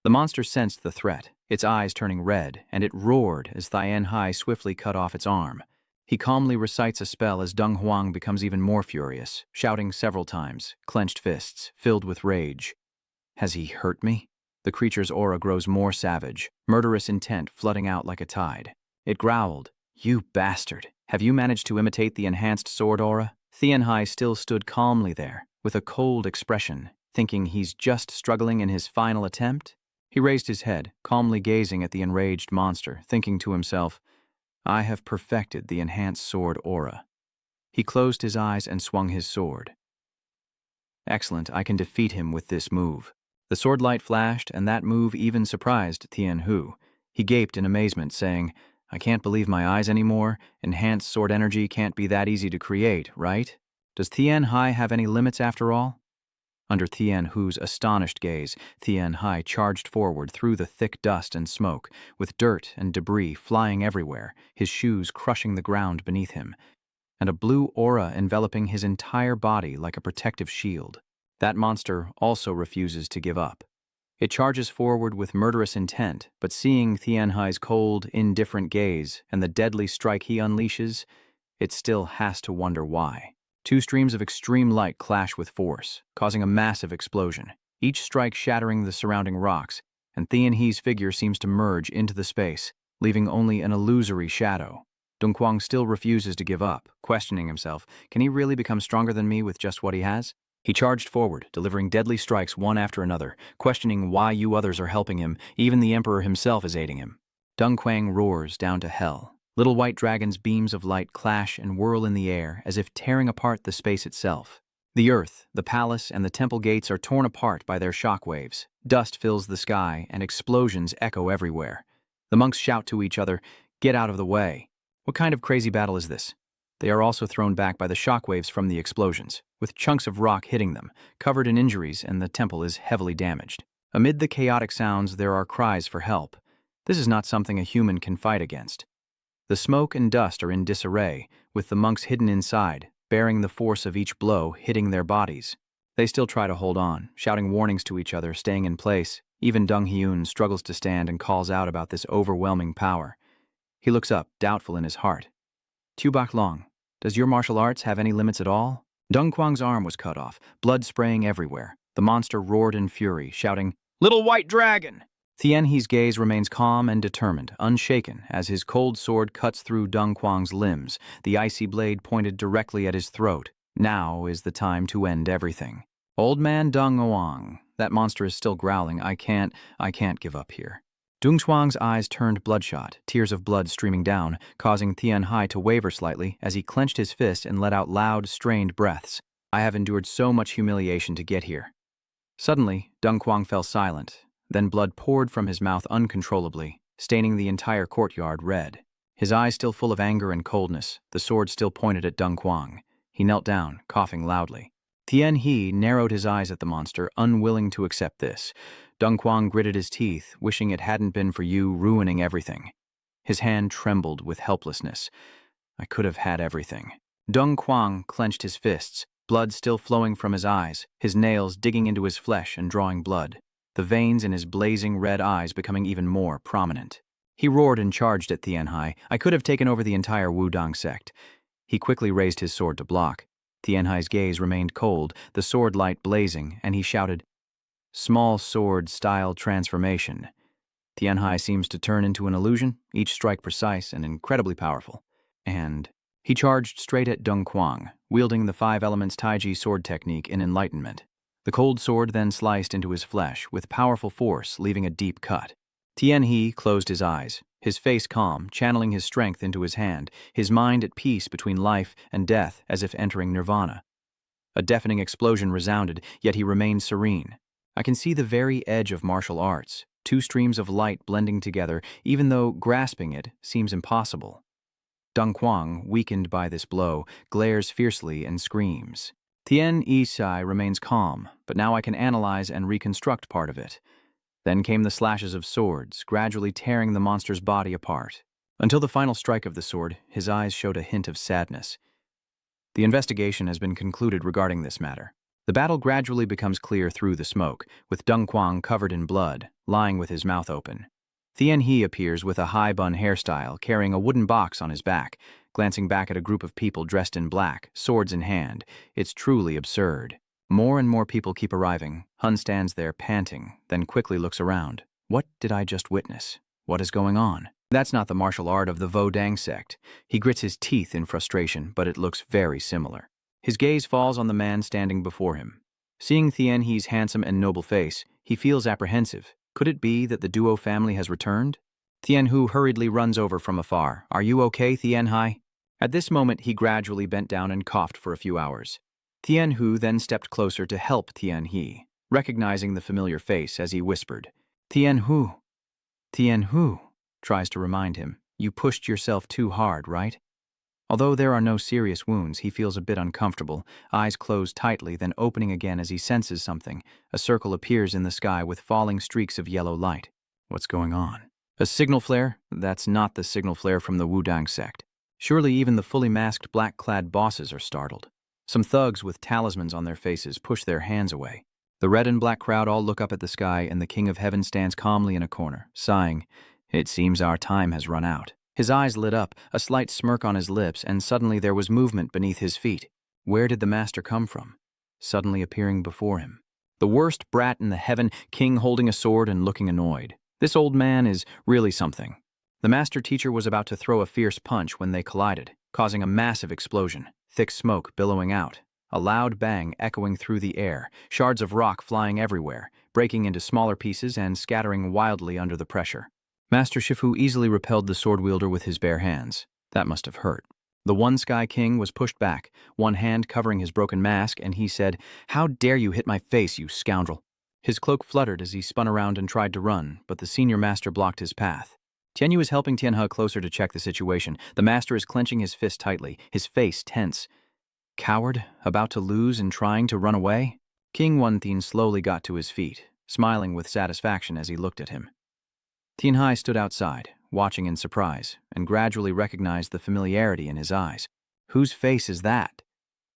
The monster sensed the threat, its eyes turning red, and it roared as Tian Hai swiftly cut off its arm. He calmly recites a spell as Deng Huang becomes even more furious, shouting several times, clenched fists, filled with rage. Has he hurt me? The creature's aura grows more savage, murderous intent flooding out like a tide. It growled, You bastard! Have you managed to imitate the enhanced sword aura? Tian Hai still stood calmly there, with a cold expression, thinking he's just struggling in his final attempt. He raised his head, calmly gazing at the enraged monster, thinking to himself, I have perfected the enhanced sword aura. He closed his eyes and swung his sword. Excellent, I can defeat him with this move. The sword light flashed, and that move even surprised Tian Hu. He gaped in amazement, saying, I can't believe my eyes anymore. Enhanced sword energy can't be that easy to create, right? Does Tian Hai have any limits after all? Under Tian Hu's astonished gaze, Tian Hai charged forward through the thick dust and smoke, with dirt and debris flying everywhere, his shoes crushing the ground beneath him, and a blue aura enveloping his entire body like a protective shield. That monster also refuses to give up. It charges forward with murderous intent, but seeing Tian Hai's cold, indifferent gaze and the deadly strike he unleashes, it still has to wonder why. Two streams of extreme light clash with force, causing a massive explosion, each strike shattering the surrounding rocks, and Tian He's figure seems to merge into the space, leaving only an illusory shadow. Deng Quang still refuses to give up, questioning himself, can he really become stronger than me with just what he has? He charged forward, delivering deadly strikes one after another, questioning why you others are helping him, even the Emperor himself is aiding him. Deng Quang roars down to hell. Little white dragons' beams of light clash and whirl in the air as if tearing apart the space itself. The earth, the palace, and the temple gates are torn apart by their shockwaves. Dust fills the sky, and explosions echo everywhere. The monks shout to each other, Get out of the way. What kind of crazy battle is this? They are also thrown back by the shockwaves from the explosions, with chunks of rock hitting them, covered in injuries, and the temple is heavily damaged. Amid the chaotic sounds, there are cries for help. This is not something a human can fight against. The smoke and dust are in disarray, with the monks hidden inside, bearing the force of each blow hitting their bodies. They still try to hold on, shouting warnings to each other, staying in place. Even Dong Hyun struggles to stand and calls out about this overwhelming power. He looks up, doubtful in his heart. Tu Bak Long, does your martial arts have any limits at all? Dong Kwang's arm was cut off, blood spraying everywhere. The monster roared in fury, shouting, "Little white dragon!" Tian He's gaze remains calm and determined, unshaken, as his cold sword cuts through Dong Kwang's limbs, the icy blade pointed directly at his throat. Now is the time to end everything. Old man Dong Oang, that monster is still growling. I can't give up here. Dung Chuang's eyes turned bloodshot, tears of blood streaming down, causing Tian Hai to waver slightly as he clenched his fist and let out loud, strained breaths. I have endured so much humiliation to get here. Suddenly, Dung Kwang fell silent. Then blood poured from his mouth uncontrollably, staining the entire courtyard red. His eyes still full of anger and coldness, the sword still pointed at Dung Kwang. He knelt down, coughing loudly. Tian He narrowed his eyes at the monster, unwilling to accept this. Dung Kwang gritted his teeth, wishing it hadn't been for you ruining everything. His hand trembled with helplessness. I could have had everything. Dung Kwang clenched his fists, blood still flowing from his eyes, his nails digging into his flesh and drawing blood, the veins in his blazing red eyes becoming even more prominent. He roared and charged at Tian Hai. I could have taken over the entire Wudang sect. He quickly raised his sword to block. Tian Hai's gaze remained cold, the sword light blazing, and he shouted, "Small sword style transformation." Tian Hai seems to turn into an illusion, each strike precise and incredibly powerful. And he charged straight at Dung Kwang, wielding the 5 elements Taiji sword technique in enlightenment. The cold sword then sliced into his flesh with powerful force, leaving a deep cut. Tian He closed his eyes, his face calm, channeling his strength into his hand, his mind at peace between life and death as if entering nirvana. A deafening explosion resounded, yet he remained serene. I can see the very edge of martial arts, 2 streams of light blending together, even though grasping it seems impossible. Dung Kwang, weakened by this blow, glares fiercely and screams. Tian Yisai remains calm, but now I can analyze and reconstruct part of it. Then came the slashes of swords, gradually tearing the monster's body apart. Until the final strike of the sword, his eyes showed a hint of sadness. The investigation has been concluded regarding this matter. The battle gradually becomes clear through the smoke, with Dung Kwang covered in blood, lying with his mouth open. Tian He appears with a high bun hairstyle, carrying a wooden box on his back, glancing back at a group of people dressed in black, swords in hand. It's truly absurd. More and more people keep arriving. Hun stands there panting, then quickly looks around. What did I just witness? What is going on? That's not the martial art of the Vodang sect. He grits his teeth in frustration, but it looks very similar. His gaze falls on the man standing before him. Seeing Tian He's handsome and noble face, he feels apprehensive. Could it be that the duo family has returned? Tian Hu hurriedly runs over from afar. Are you okay, Tian Hai? At this moment, he gradually bent down and coughed for a few hours. Tian Hu then stepped closer to help Tian He, recognizing the familiar face as he whispered, Tian Hu. Tian Hu tries to remind him, you pushed yourself too hard, right? Although there are no serious wounds, he feels a bit uncomfortable, eyes closed tightly, then opening again as he senses something. A circle appears in the sky with falling streaks of yellow light. What's going on? A signal flare? That's not the signal flare from the Wudang sect. Surely even the fully masked black-clad bosses are startled. Some thugs with talismans on their faces push their hands away. The red and black crowd all look up at the sky, and the King of Heaven stands calmly in a corner, sighing. It seems our time has run out. His eyes lit up, a slight smirk on his lips, and suddenly there was movement beneath his feet. Where did the master come from? Suddenly appearing before him. The worst brat in the heaven, king holding a sword and looking annoyed. This old man is really something. The master teacher was about to throw a fierce punch when they collided, causing a massive explosion, thick smoke billowing out, a loud bang echoing through the air, shards of rock flying everywhere, breaking into smaller pieces and scattering wildly under the pressure. Master Shifu easily repelled the sword wielder with his bare hands. That must have hurt. The One Sky King was pushed back, one hand covering his broken mask, and he said, How dare you hit my face, you scoundrel? His cloak fluttered as he spun around and tried to run, but the senior master blocked his path. Tianyu is helping Tianhe closer to check the situation. The master is clenching his fist tightly, his face tense. Coward, about to lose and trying to run away? King Wanthin slowly got to his feet, smiling with satisfaction as he looked at him. Tianhai stood outside, watching in surprise, and gradually recognized the familiarity in his eyes. Whose face is that?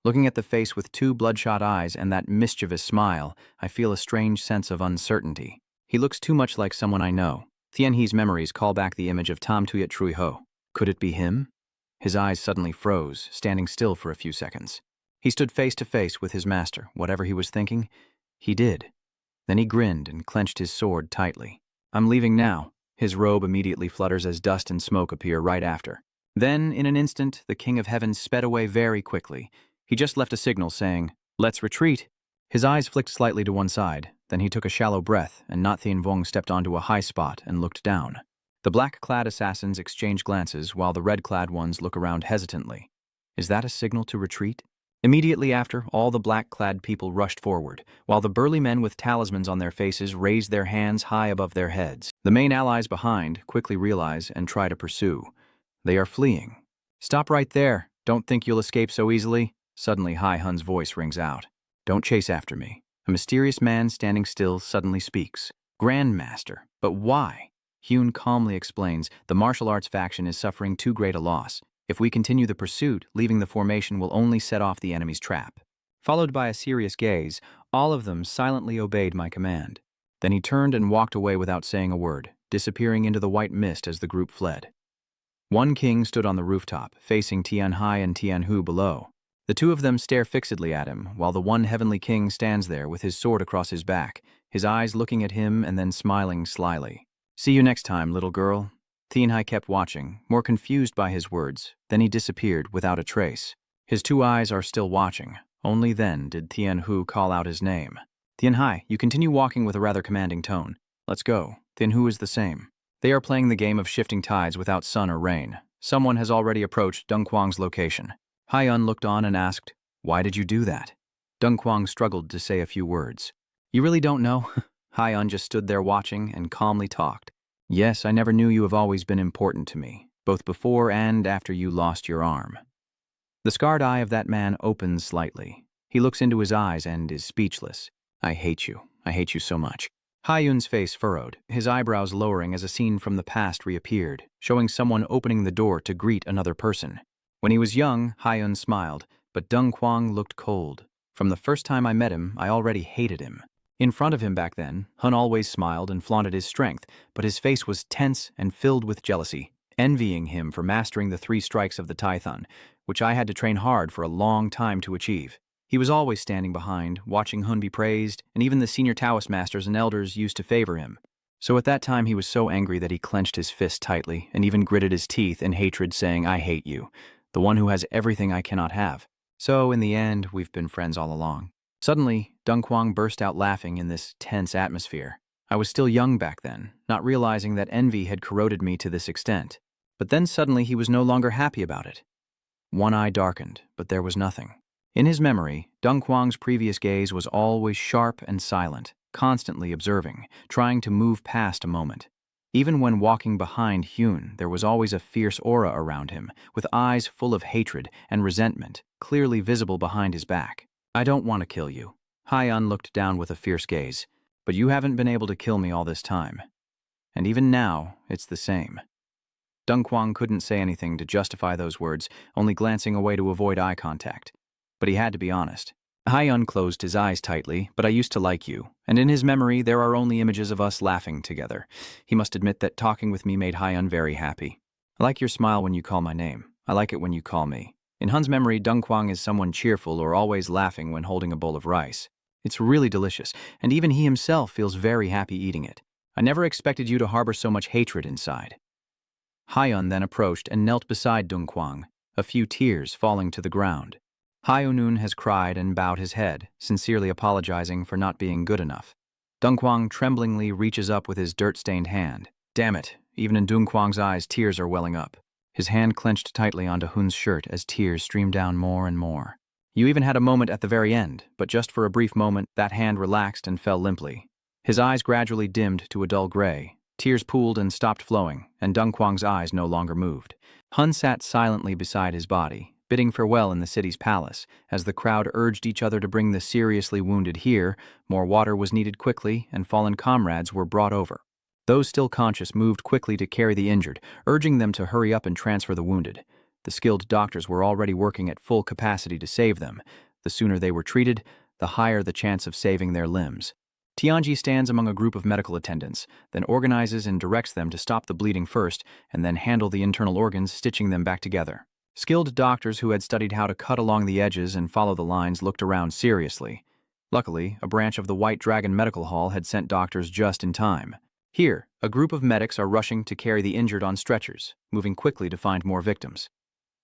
Looking at the face with two bloodshot eyes and that mischievous smile, I feel a strange sense of uncertainty. He looks too much like someone I know. Tianhe's memories call back the image of Tam Tuyet Trui Ho. Could it be him? His eyes suddenly froze, standing still for a few seconds. He stood face to face with his master. Whatever he was thinking, he did. Then he grinned and clenched his sword tightly. I'm leaving now. His robe immediately flutters as dust and smoke appear right after. Then, in an instant, the King of Heaven sped away very quickly. He just left a signal saying, "Let's retreat." His eyes flicked slightly to one side. Then he took a shallow breath, and Not Thien Vong stepped onto a high spot and looked down. The black-clad assassins exchange glances while the red-clad ones look around hesitantly. Is that a signal to retreat? Immediately after, all the black-clad people rushed forward, while the burly men with talismans on their faces raised their hands high above their heads. The main allies behind quickly realize and try to pursue. They are fleeing. "Stop right there. Don't think you'll escape so easily." Suddenly, Hai Hun's voice rings out. "Don't chase after me." A mysterious man standing still suddenly speaks. "Grandmaster, but why?" Hyun calmly explains, "The martial arts faction is suffering too great a loss. If we continue the pursuit, leaving the formation will only set off the enemy's trap." Followed by a serious gaze, all of them silently obeyed my command. Then he turned and walked away without saying a word, disappearing into the white mist as the group fled. One king stood on the rooftop, facing Tianhai and Tianhu below. The two of them stare fixedly at him, while the one heavenly king stands there with his sword across his back, his eyes looking at him and then smiling slyly. "See you next time, little girl." Tianhai kept watching, more confused by his words. Then he disappeared without a trace. His two eyes are still watching. Only then did Tianhu call out his name. "Tianhai, you continue walking with a rather commanding tone. Let's go." Tianhu is the same. They are playing the game of shifting tides without sun or rain. Someone has already approached Deng Quang's location. Hai-un looked on and asked, "Why did you do that?" Deng Quang struggled to say a few words. "You really don't know?" Hai-un just stood there watching and calmly talked. "Yes, I never knew you have always been important to me, both before and after you lost your arm." The scarred eye of that man opens slightly. He looks into his eyes and is speechless. "I hate you. I hate you so much." Hai-un's face furrowed, his eyebrows lowering as a scene from the past reappeared, showing someone opening the door to greet another person. When he was young, Hai-un smiled, but Deng Quang looked cold. From the first time I met him, I already hated him. In front of him back then, Hun always smiled and flaunted his strength, but his face was tense and filled with jealousy, envying him for mastering the 3 strikes of the Taithun, which I had to train hard for a long time to achieve. He was always standing behind, watching Hun be praised, and even the senior Taoist masters and elders used to favor him. So at that time he was so angry that he clenched his fist tightly and even gritted his teeth in hatred, saying, "I hate you, the one who has everything I cannot have." So in the end, we've been friends all along. Suddenly, Deng Quang burst out laughing in this tense atmosphere. I was still young back then, not realizing that envy had corroded me to this extent. But then suddenly he was no longer happy about it. One eye darkened, but there was nothing. In his memory, Deng Quang's previous gaze was always sharp and silent, constantly observing, trying to move past a moment. Even when walking behind Hyun, there was always a fierce aura around him, with eyes full of hatred and resentment, clearly visible behind his back. "I don't want to kill you." Hai-un looked down with a fierce gaze. "But you haven't been able to kill me all this time. And even now, it's the same." Deng Quang couldn't say anything to justify those words, only glancing away to avoid eye contact. But he had to be honest. Hai-un closed his eyes tightly, "But I used to like you, and in his memory there are only images of us laughing together." He must admit that talking with me made Hai-un very happy. "I like your smile when you call my name. I like it when you call me." In Hun's memory, Deng Quang is someone cheerful or always laughing when holding a bowl of rice. It's really delicious, and even he himself feels very happy eating it. "I never expected you to harbor so much hatred inside." Hai-un then approached and knelt beside Deng Quang, a few tears falling to the ground. Hai-un has cried and bowed his head, sincerely apologizing for not being good enough. Deng Quang tremblingly reaches up with his dirt-stained hand. Damn it, even in Deng Quang's eyes, tears are welling up. His hand clenched tightly onto Hun's shirt as tears streamed down more and more. You even had a moment at the very end, but just for a brief moment, that hand relaxed and fell limply. His eyes gradually dimmed to a dull gray. Tears pooled and stopped flowing, and Deng Quang's eyes no longer moved. Hun sat silently beside his body, bidding farewell in the city's palace. As the crowd urged each other to bring the seriously wounded here, more water was needed quickly, and fallen comrades were brought over. Those still conscious moved quickly to carry the injured, urging them to hurry up and transfer the wounded. The skilled doctors were already working at full capacity to save them. The sooner they were treated, the higher the chance of saving their limbs. Tianji stands among a group of medical attendants, then organizes and directs them to stop the bleeding first and then handle the internal organs, stitching them back together. Skilled doctors who had studied how to cut along the edges and follow the lines looked around seriously. Luckily, a branch of the White Dragon Medical Hall had sent doctors just in time. Here, a group of medics are rushing to carry the injured on stretchers, moving quickly to find more victims.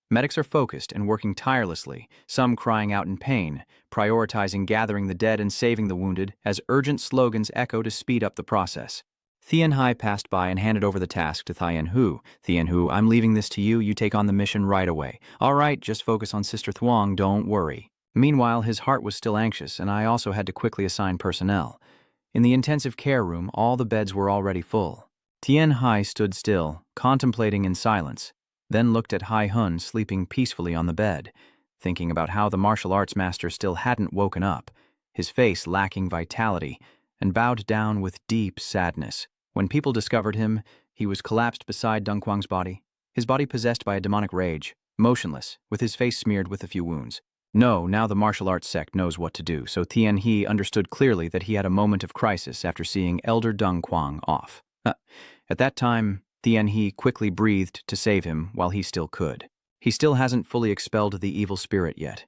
Medics are focused and working tirelessly, some crying out in pain, prioritizing gathering the dead and saving the wounded as urgent slogans echo to speed up the process. Tian Hai passed by and handed over the task to Tian Hu. Tian Hu, I'm leaving this to you. You take on the mission right away. All right, just focus on Sister Thuong, don't worry. Meanwhile, his heart was still anxious, and I also had to quickly assign personnel. In the intensive care room, all the beds were already full. Tian Hai stood still, contemplating in silence, then looked at Hai Hun sleeping peacefully on the bed, thinking about how the martial arts master still hadn't woken up, his face lacking vitality, and bowed down with deep sadness. When people discovered him, he was collapsed beside Deng Quang's body, his body possessed by a demonic rage, motionless, with his face smeared with a few wounds. No, now the martial arts sect knows what to do, so Tian He understood clearly that he had a moment of crisis after seeing Elder Deng Quang off. At that time, Tian He quickly breathed to save him while he still could. He still hasn't fully expelled the evil spirit yet.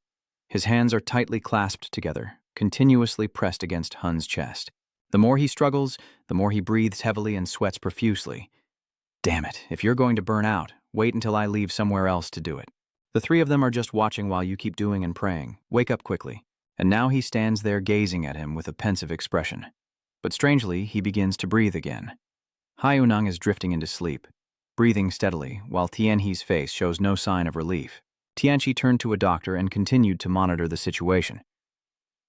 His hands are tightly clasped together, continuously pressed against Hun's chest. The more he struggles, the more he breathes heavily and sweats profusely. Damn it, if you're going to burn out, wait until I leave somewhere else to do it. The three of them are just watching while you keep doing and praying. Wake up quickly. And now he stands there gazing at him with a pensive expression. But strangely, he begins to breathe again. Hai Unang is drifting into sleep, breathing steadily, while Tian He's face shows no sign of relief. Tianchi turned to a doctor and continued to monitor the situation.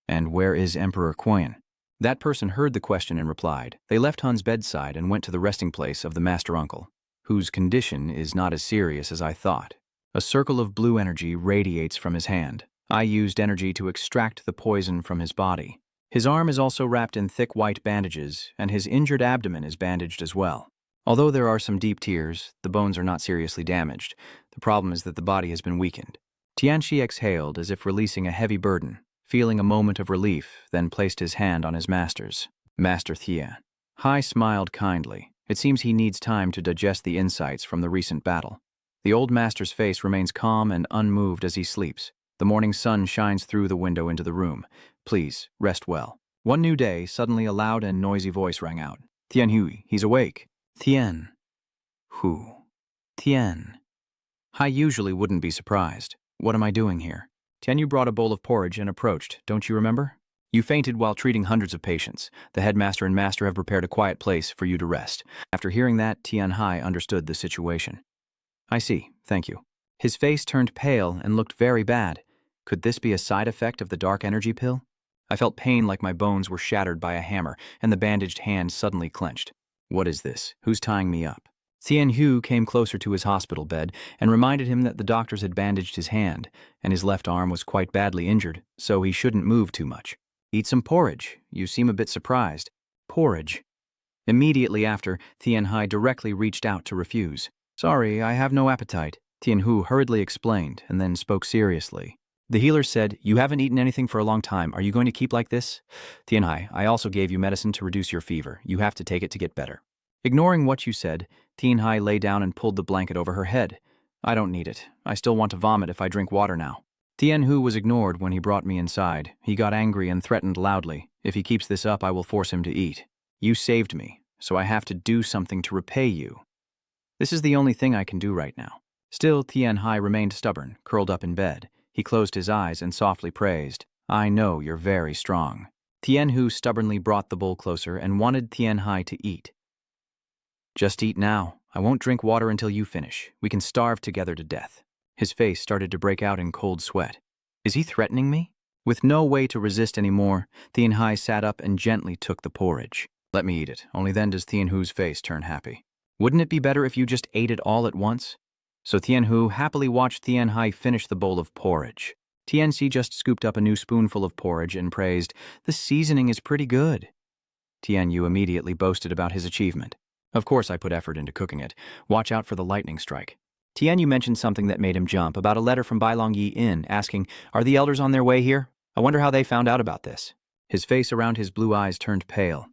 And where is Emperor Qian? That person heard the question and replied. They left Hun's bedside and went to the resting place of the master uncle, whose condition is not as serious as I thought. A circle of blue energy radiates from his hand. I used energy to extract the poison from his body. His arm is also wrapped in thick white bandages, and his injured abdomen is bandaged as well. Although there are some deep tears, the bones are not seriously damaged. The problem is that the body has been weakened. Tianchi exhaled as if releasing a heavy burden, feeling a moment of relief, then placed his hand on his master's. Master Tian. Hai smiled kindly. It seems he needs time to digest the insights from the recent battle. The old master's face remains calm and unmoved as he sleeps. The morning sun shines through the window into the room. Please, rest well. One new day, suddenly a loud and noisy voice rang out. Tian Hui, he's awake. Tian. Hu. Tian. Hai usually wouldn't be surprised. What am I doing here? Tian Yu brought a bowl of porridge and approached, don't you remember? You fainted while treating hundreds of patients. The headmaster and master have prepared a quiet place for you to rest. After hearing that, Tian Hai understood the situation. I see, thank you. His face turned pale and looked very bad. Could this be a side effect of the dark energy pill? I felt pain like my bones were shattered by a hammer, and the bandaged hand suddenly clenched. What is this? Who's tying me up? Tian Hu came closer to his hospital bed and reminded him that the doctors had bandaged his hand, and his left arm was quite badly injured, so he shouldn't move too much. Eat some porridge. You seem a bit surprised. Porridge. Immediately after, Tian Hai directly reached out to refuse. Sorry, I have no appetite. Tian Hu hurriedly explained and then spoke seriously. The healer said, you haven't eaten anything for a long time. Are you going to keep like this? Tian Hai, I also gave you medicine to reduce your fever. You have to take it to get better. Ignoring what you said, Tian Hai lay down and pulled the blanket over her head. I don't need it. I still want to vomit if I drink water now. Tian Hu was ignored when he brought me inside. He got angry and threatened loudly. If he keeps this up, I will force him to eat. You saved me, so I have to do something to repay you. This is the only thing I can do right now. Still, Tian Hai remained stubborn, curled up in bed. He closed his eyes and softly praised, I know you're very strong. Tian Hu stubbornly brought the bowl closer and wanted Tian Hai to eat. Just eat now. I won't drink water until you finish. We can starve together to death. His face started to break out in cold sweat. Is he threatening me? With no way to resist anymore, Tian Hai sat up and gently took the porridge. Let me eat it. Only then does Tian Hu's face turn happy. Wouldn't it be better if you just ate it all at once? So Tianhu happily watched Tianhai finish the bowl of porridge. Tianxi just scooped up a new spoonful of porridge and praised, "The seasoning is pretty good." Tianyu immediately boasted about his achievement. "Of course I put effort into cooking it. Watch out for the lightning strike." Tianyu mentioned something that made him jump, about a letter from Bailong Yi Inn asking, "Are the elders on their way here? I wonder how they found out about this." His face around his blue eyes turned pale.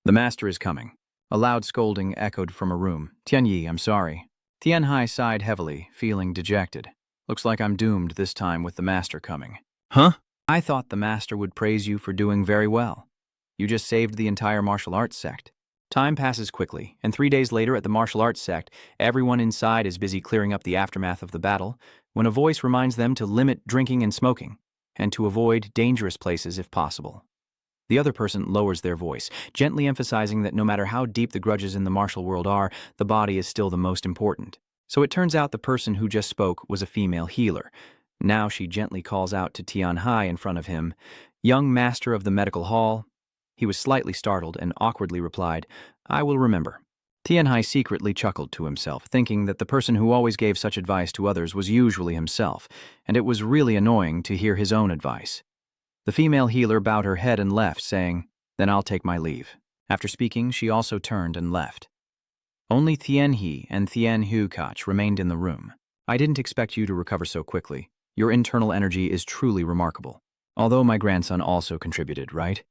"The master is coming." A loud scolding echoed from a room. "Tianyi, I'm sorry." Tianhai sighed heavily, feeling dejected. "Looks like I'm doomed this time with the master coming." "Huh? I thought the master would praise you for doing very well. You just saved the entire martial arts sect." Time passes quickly, and 3 days later at the martial arts sect, everyone inside is busy clearing up the aftermath of the battle, when a voice reminds them to limit drinking and smoking, and to avoid dangerous places if possible. The other person lowers their voice, gently emphasizing that no matter how deep the grudges in the martial world are, the body is still the most important. So it turns out the person who just spoke was a female healer. Now she gently calls out to Tianhai in front of him, "Young master of the medical hall." He was slightly startled and awkwardly replied, "I will remember." Tianhai secretly chuckled to himself, thinking that the person who always gave such advice to others was usually himself, and it was really annoying to hear his own advice. The female healer bowed her head and left, saying, "Then I'll take my leave." After speaking, she also turned and left. Only Tianhe and Tianhu remained in the room. "I didn't expect you to recover so quickly. Your internal energy is truly remarkable. Although my grandson also contributed, right?"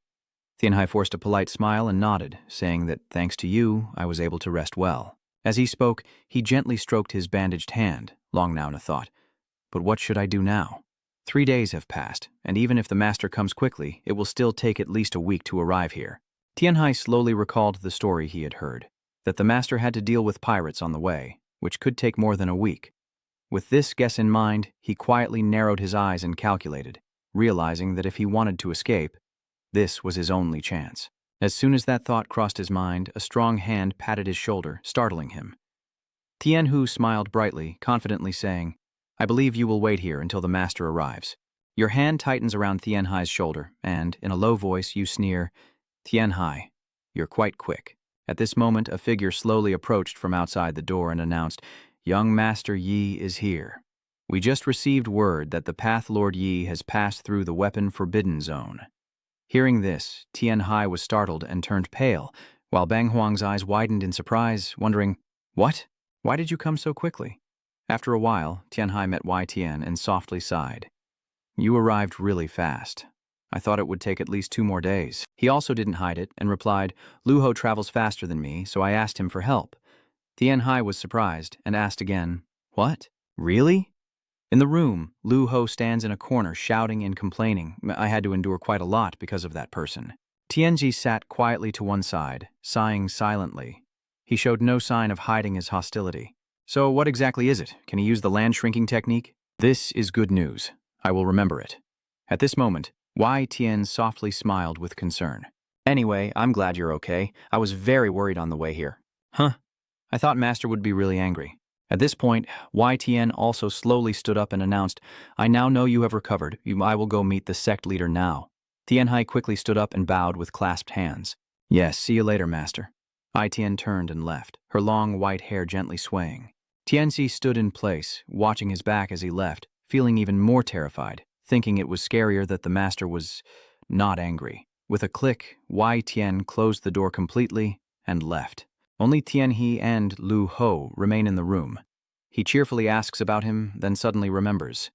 Tianhai forced a polite smile and nodded, saying that thanks to you, I was able to rest well. As he spoke, he gently stroked his bandaged hand, long now in a thought. But what should I do now? 3 days have passed, and even if the master comes quickly, it will still take at least a week to arrive here. Tianhai slowly recalled the story he had heard, that the master had to deal with pirates on the way, which could take more than a week. With this guess in mind, he quietly narrowed his eyes and calculated, realizing that if he wanted to escape, this was his only chance. As soon as that thought crossed his mind, a strong hand patted his shoulder, startling him. Tianhu smiled brightly, confidently saying, "I believe you will wait here until the master arrives." Your hand tightens around Tianhai's shoulder, and, in a low voice, you sneer, "Tianhai, you're quite quick." At this moment, a figure slowly approached from outside the door and announced, "Young Master Yi is here. We just received word that the Path Lord Yi has passed through the weapon forbidden zone." Hearing this, Tianhai was startled and turned pale, while Bang Huang's eyes widened in surprise, wondering, "What? Why did you come so quickly?" After a while, Tianhai met Wei Tian and softly sighed. "You arrived really fast. I thought it would take at least 2 more days." He also didn't hide it and replied, "Lu Ho travels faster than me, so I asked him for help." Tianhai was surprised and asked again, "What? Really?" In the room, Lu Ho stands in a corner shouting and complaining. "I had to endure quite a lot because of that person." Tianji sat quietly to one side, sighing silently. He showed no sign of hiding his hostility. "So what exactly is it? Can he use the land shrinking technique?" "This is good news. I will remember it." At this moment, Wei Tian softly smiled with concern. "Anyway, I'm glad you're okay. I was very worried on the way here." "Huh. I thought Master would be really angry." At this point, Wei Tian also slowly stood up and announced, "I now know you have recovered. I will go meet the sect leader now." Tianhai quickly stood up and bowed with clasped hands. "Yes, see you later, Master." Wei Tian turned and left, her long white hair gently swaying. Tianxi stood in place, watching his back as he left, feeling even more terrified, thinking it was scarier that the master was not angry. With a click, Wei Tian closed the door completely and left. Only Tianhe and Lu Ho remain in the room. He cheerfully asks about him, then suddenly remembers.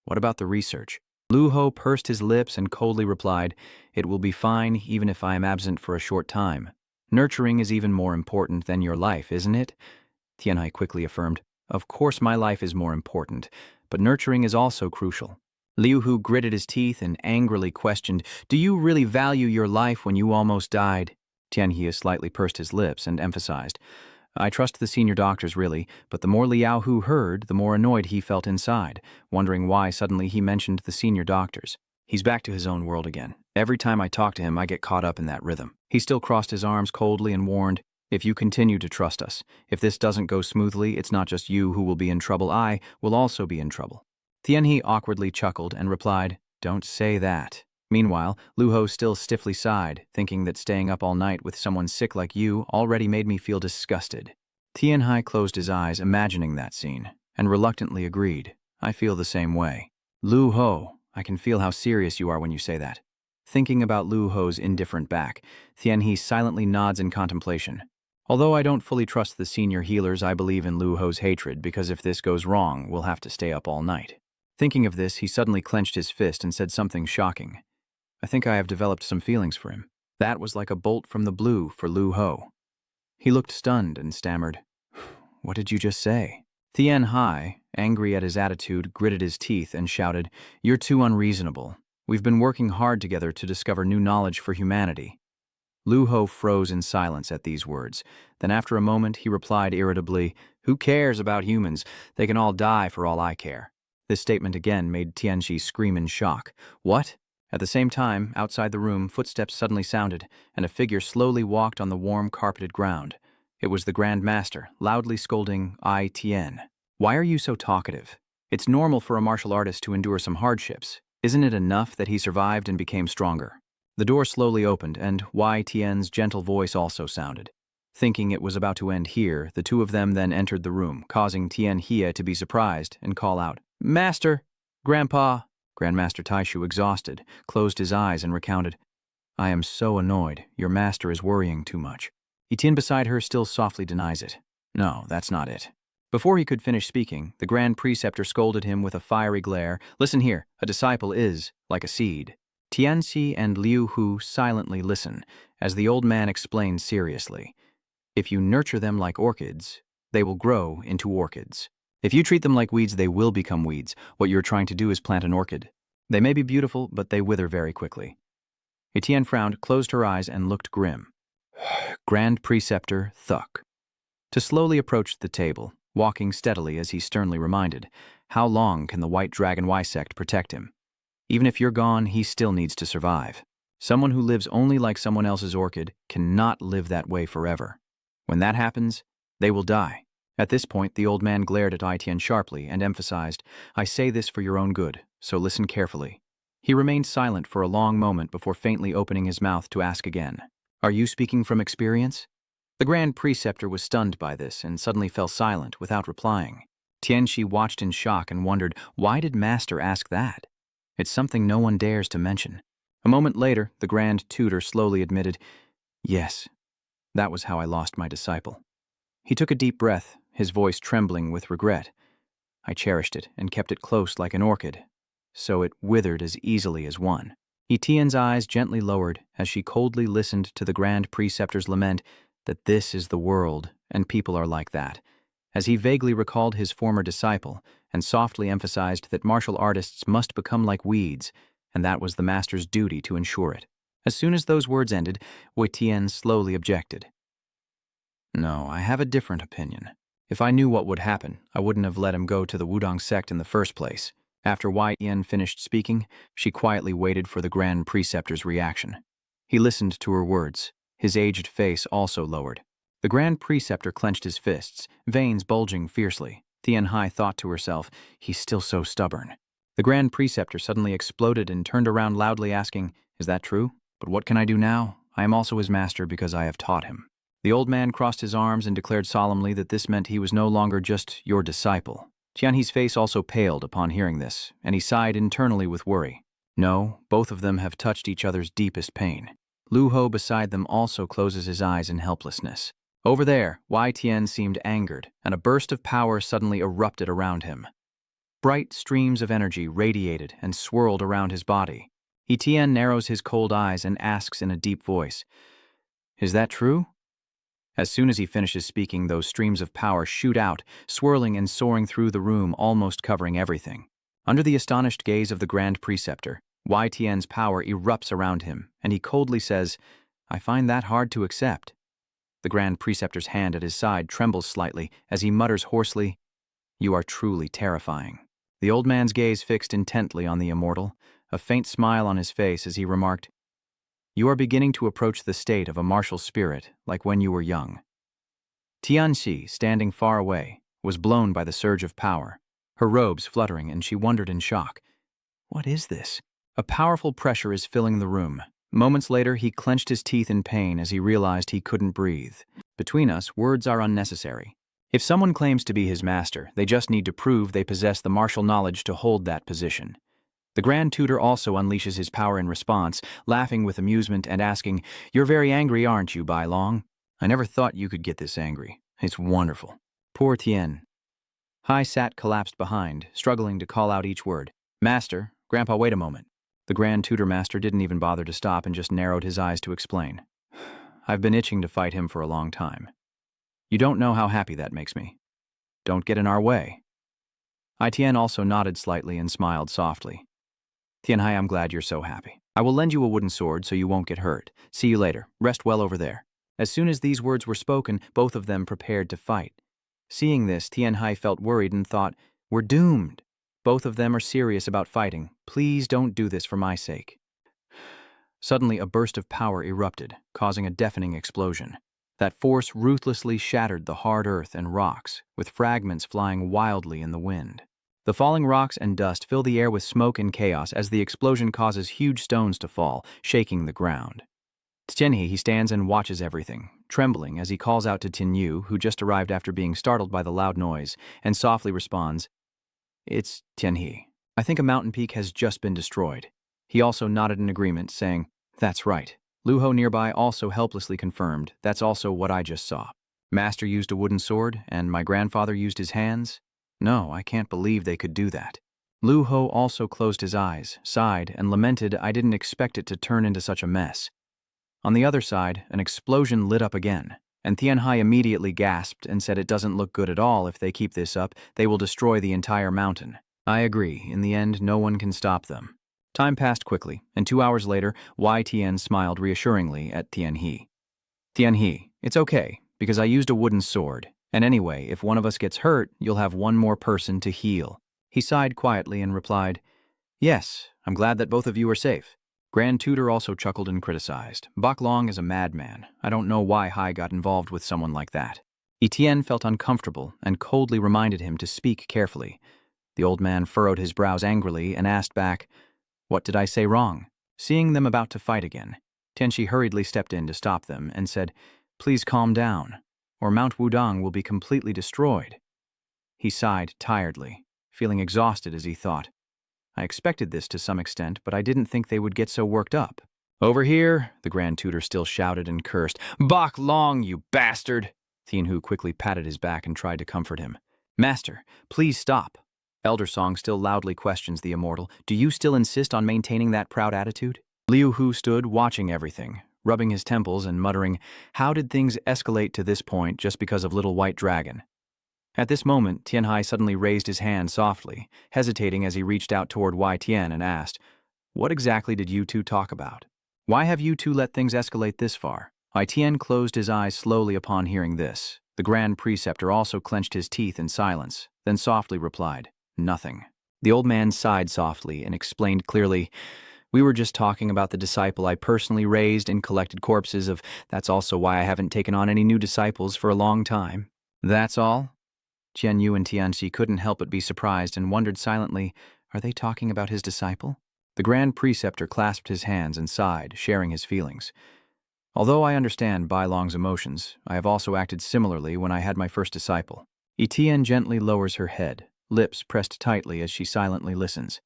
"What about the research?" Lu Ho pursed his lips and coldly replied, "It will be fine even if I am absent for a short time. Nurturing is even more important than your life, isn't it?" Tianhai quickly affirmed, "Of course my life is more important, but nurturing is also crucial." Liu Hu gritted his teeth and angrily questioned, "Do you really value your life when you almost died?" Tianhe slightly pursed his lips and emphasized, "I trust the senior doctors really, but the more Liao Hu heard, the more annoyed he felt inside, wondering why suddenly he mentioned the senior doctors. He's back to his own world again. Every time I talk to him, I get caught up in that rhythm." He still crossed his arms coldly and warned, "If you continue to trust us, if this doesn't go smoothly, it's not just you who will be in trouble, I will also be in trouble." Tianhe awkwardly chuckled and replied, "Don't say that." Meanwhile, Lu Ho still stiffly sighed, thinking that staying up all night with someone sick like you already made me feel disgusted. Tianhai closed his eyes, imagining that scene. and reluctantly agreed. I feel the same way. Lu Ho, I can feel how serious you are when you say that. Thinking about Lu Ho's indifferent back, Tian He silently nods in contemplation. Although I don't fully trust the senior healers, I believe in Lu Ho's hatred because if this goes wrong, we'll have to stay up all night. Thinking of this, he suddenly clenched his fist and said something shocking. I think I have developed some feelings for him. That was like a bolt from the blue for Lu Ho. He looked stunned and stammered, "What did you just say?" Tian Hai, angry at his attitude, gritted his teeth and shouted, "You're too unreasonable. We've been working hard together to discover new knowledge for humanity." Lu Ho froze in silence at these words. Then after a moment, he replied irritably, "Who cares about humans? They can all die for all I care." This statement again made Tianxi scream in shock. What? At the same time, outside the room, footsteps suddenly sounded, and a figure slowly walked on the warm, carpeted ground. It was the Grand Master, loudly scolding Ai Tian. "Why are you so talkative? It's normal for a martial artist to endure some hardships. Isn't it enough that he survived and became stronger?" The door slowly opened, and Wai Tian's gentle voice also sounded. Thinking it was about to end here, the two of them then entered the room, causing Tian Hie to be surprised and call out, "Master! Grandpa!" Grandmaster Taishu, exhausted, closed his eyes and recounted, "I am so annoyed. Your master is worrying too much." Etienne beside her still softly denies it. "No, that's not it." Before he could finish speaking, the Grand Preceptor scolded him with a fiery glare. "Listen here, a disciple is like a seed." Tianxi and Liu Hu silently listen, as the old man explained seriously. "If you nurture them like orchids, they will grow into orchids. If you treat them like weeds, they will become weeds. What you're trying to do is plant an orchid. They may be beautiful, but they wither very quickly." Etienne frowned, closed her eyes, and looked grim. Grand Preceptor Thuk. To slowly approach the table, walking steadily as he sternly reminded, "How long can the White Dragon Y sect protect him? Even if you're gone, he still needs to survive. Someone who lives only like someone else's orchid cannot live that way forever. When that happens, they will die." At this point, the old man glared at Etienne sharply and emphasized, "I say this for your own good, so listen carefully." He remained silent for a long moment before faintly opening his mouth to ask again, "Are you speaking from experience?" The Grand Preceptor was stunned by this and suddenly fell silent without replying. Tianxi watched in shock and wondered, why did Master ask that? It's something no one dares to mention. A moment later, the Grand Tutor slowly admitted, "Yes, that was how I lost my disciple." He took a deep breath, his voice trembling with regret. "I cherished it and kept it close like an orchid, so it withered as easily as one." Etienne's eyes gently lowered as she coldly listened to the Grand Preceptor's lament that this is the world and people are like that, as he vaguely recalled his former disciple and softly emphasized that martial artists must become like weeds, and that was the master's duty to ensure it. As soon as those words ended, Etienne slowly objected. "No, I have a different opinion. If I knew what would happen, I wouldn't have let him go to the Wudong sect in the first place." After Wai Yen finished speaking, she quietly waited for the Grand Preceptor's reaction. He listened to her words, his aged face also lowered. The Grand Preceptor clenched his fists, veins bulging fiercely. Tian Hai thought to herself, "He's still so stubborn." The Grand Preceptor suddenly exploded and turned around loudly asking, "Is that true? But what can I do now? I am also his master because I have taught him." The old man crossed his arms and declared solemnly that this meant he was no longer just your disciple. Tianhe's face also paled upon hearing this, and he sighed internally with worry. No, both of them have touched each other's deepest pain. Lu Ho beside them also closes his eyes in helplessness. Over there, Wai Tian seemed angered, and a burst of power suddenly erupted around him. Bright streams of energy radiated and swirled around his body. Etienne narrows his cold eyes and asks in a deep voice, "Is that true?" As soon as he finishes speaking, those streams of power shoot out, swirling and soaring through the room, almost covering everything. Under the astonished gaze of the Grand Preceptor, Wai Tian's power erupts around him, and he coldly says, "I find that hard to accept." The Grand Preceptor's hand at his side trembles slightly as he mutters hoarsely, "You are truly terrifying." The old man's gaze fixed intently on the immortal, a faint smile on his face as he remarked, "You are beginning to approach the state of a martial spirit, like when you were young." Tianxi, standing far away, was blown by the surge of power, her robes fluttering, and she wondered in shock. What is this? A powerful pressure is filling the room. Moments later, he clenched his teeth in pain as he realized he couldn't breathe. Between us, words are unnecessary. If someone claims to be his master, they just need to prove they possess the martial knowledge to hold that position. The Grand Tutor also unleashes his power in response, laughing with amusement and asking, "You're very angry, aren't you, Bai Long? I never thought you could get this angry. It's wonderful." Poor Tien. Hai sat collapsed behind, struggling to call out each word. "Master, Grandpa, wait a moment." The Grand Tutor Master didn't even bother to stop and just narrowed his eyes to explain. "I've been itching to fight him for a long time. You don't know how happy that makes me. Don't get in our way." Tien also nodded slightly and smiled softly. "Tianhai, I'm glad you're so happy. I will lend you a wooden sword so you won't get hurt. See you later. Rest well over there." As soon as these words were spoken, both of them prepared to fight. Seeing this, Tianhai felt worried and thought, "We're doomed. Both of them are serious about fighting. Please don't do this for my sake." Suddenly, a burst of power erupted, causing a deafening explosion. That force ruthlessly shattered the hard earth and rocks, with fragments flying wildly in the wind. The falling rocks and dust fill the air with smoke and chaos as the explosion causes huge stones to fall, shaking the ground. Tianhe, he stands and watches everything, trembling as he calls out to Tinyu, who just arrived after being startled by the loud noise, and softly responds, "It's Tianhe. I think a mountain peak has just been destroyed." He also nodded in agreement, saying, "That's right." Lu Ho nearby also helplessly confirmed, "That's also what I just saw. Master used a wooden sword, and my grandfather used his hands? No, I can't believe they could do that." Lu Ho also closed his eyes, sighed, and lamented, "I didn't expect it to turn into such a mess." On the other side, an explosion lit up again, and Tianhai immediately gasped and said it doesn't look good at all. If they keep this up, they will destroy the entire mountain. I agree, in the end, no one can stop them. Time passed quickly, and 2 hours later, Tien smiled reassuringly at Tianhe. "Tianhe, it's okay, because I used a wooden sword, and anyway, if one of us gets hurt, you'll have one more person to heal." He sighed quietly and replied, "Yes, I'm glad that both of you are safe." Grand Tutor also chuckled and criticized. "Bak Long is a madman. I don't know why Hai got involved with someone like that." Etienne felt uncomfortable and coldly reminded him to speak carefully. The old man furrowed his brows angrily and asked back, "What did I say wrong?" Seeing them about to fight again, Tianxi hurriedly stepped in to stop them and said, "Please calm down, or Mount Wudang will be completely destroyed." He sighed tiredly, feeling exhausted as he thought, "I expected this to some extent, but I didn't think they would get so worked up." "Over here," the Grand Tutor still shouted and cursed. "Bak Long, you bastard!" Tianhu quickly patted his back and tried to comfort him. "Master, please stop." Elder Song still loudly questions the immortal. "Do you still insist on maintaining that proud attitude?" Liu Hu stood watching everything, rubbing his temples and muttering, "How did things escalate to this point just because of Little White Dragon?" At this moment, Tianhai suddenly raised his hand softly, hesitating as he reached out toward Tien and asked, "What exactly did you two talk about? Why have you two let things escalate this far?" Tien closed his eyes slowly upon hearing this. The Grand Preceptor also clenched his teeth in silence, then softly replied, "Nothing." The old man sighed softly and explained clearly, "We were just talking about the disciple I personally raised and collected corpses of. That's also why I haven't taken on any new disciples for a long time." "That's all?" Qian Yu and Tianxi couldn't help but be surprised and wondered silently, are they talking about his disciple? The Grand Preceptor clasped his hands and sighed, sharing his feelings. "Although I understand Bai Long's emotions, I have also acted similarly when I had my first disciple." Etienne gently lowers her head, lips pressed tightly as she silently listens.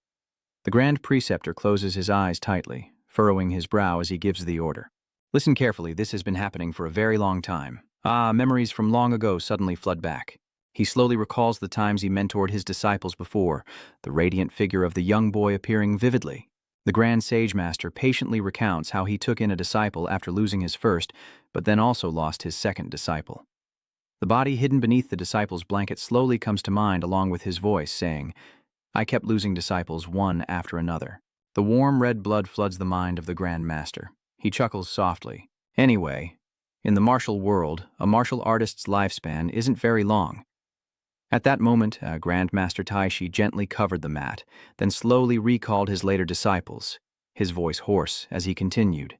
The Grand Preceptor closes his eyes tightly, furrowing his brow as he gives the order. "Listen carefully, this has been happening for a very long time." Memories from long ago suddenly flood back. He slowly recalls the times he mentored his disciples before, the radiant figure of the young boy appearing vividly. The Grand Sage Master patiently recounts how he took in a disciple after losing his first, but then also lost his second disciple. The body hidden beneath the disciple's blanket slowly comes to mind along with his voice saying, "I kept losing disciples one after another." The warm red blood floods the mind of the Grand Master. He chuckles softly. "Anyway, in the martial world, a martial artist's lifespan isn't very long." At that moment, Grandmaster Taishi gently covered the mat, then slowly recalled his later disciples, his voice hoarse as he continued,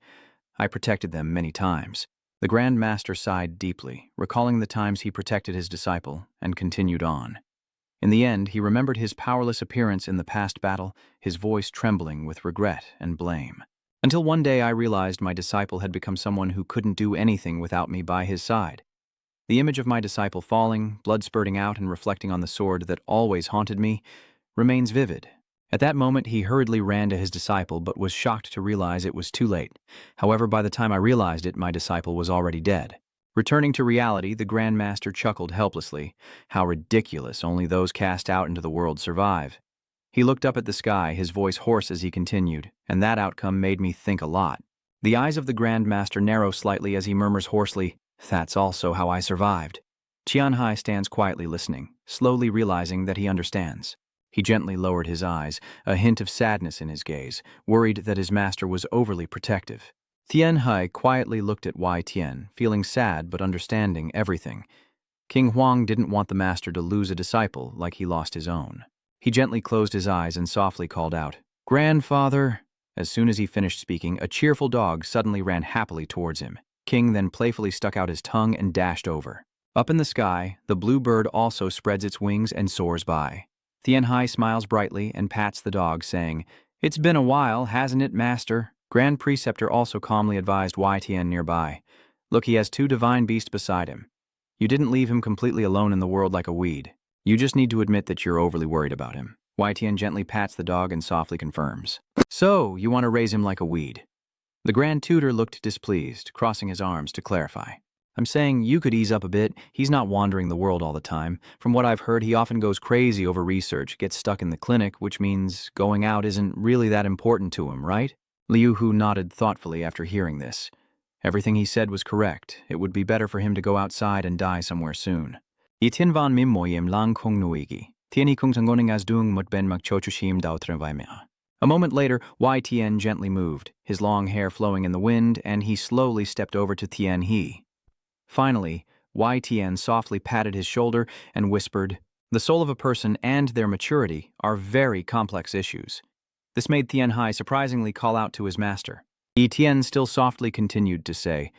"I protected them many times." The Grand Master sighed deeply, recalling the times he protected his disciple, and continued on. In the end, he remembered his powerless appearance in the past battle, his voice trembling with regret and blame. "Until one day I realized my disciple had become someone who couldn't do anything without me by his side. The image of my disciple falling, blood spurting out and reflecting on the sword that always haunted me, remains vivid. At that moment, he hurriedly ran to his disciple but was shocked to realize it was too late. However, by the time I realized it, my disciple was already dead. Returning to reality, the Grand Master chuckled helplessly. How ridiculous, only those cast out into the world survive. He looked up at the sky, his voice hoarse as he continued, and that outcome made me think a lot. The eyes of the Grand Master narrow slightly as he murmurs hoarsely, "That's also how I survived." Tianhai stands quietly listening, slowly realizing that he understands. He gently lowered his eyes, a hint of sadness in his gaze, worried that his master was overly protective. Tianhai quietly looked at Wei Tian, feeling sad but understanding everything. King Huang didn't want the master to lose a disciple like he lost his own. He gently closed his eyes and softly called out, "Grandfather!" As soon as he finished speaking, a cheerful dog suddenly ran happily towards him. King then playfully stuck out his tongue and dashed over. Up in the sky, the blue bird also spreads its wings and soars by. Tianhai smiles brightly and pats the dog, saying, "It's been a while, hasn't it, master?" Grand Preceptor also calmly advised Wei Tian nearby. "Look, he has two divine beasts beside him. You didn't leave him completely alone in the world like a weed. You just need to admit that you're overly worried about him." Wei Tian gently pats the dog and softly confirms, "So, you want to raise him like a weed?" The Grand Tutor looked displeased, crossing his arms to clarify. "I'm saying you could ease up a bit. He's not wandering the world all the time. From what I've heard, he often goes crazy over research, gets stuck in the clinic, which means going out isn't really that important to him, right?" Liu Hu nodded thoughtfully after hearing this. Everything he said was correct. It would be better for him to go outside and die somewhere soon. Itin van mim moyem lang kong nuigi. Tieni kung tangoning as dung mut ben magchochushim dao trenvaimea. A moment later, Wei Tian gently moved, his long hair flowing in the wind, and he slowly stepped over to Tian He. Finally, Wei Tian softly patted his shoulder and whispered, "The soul of a person and their maturity are very complex issues." This made Tianhai surprisingly call out to his master. Tian still softly continued to say,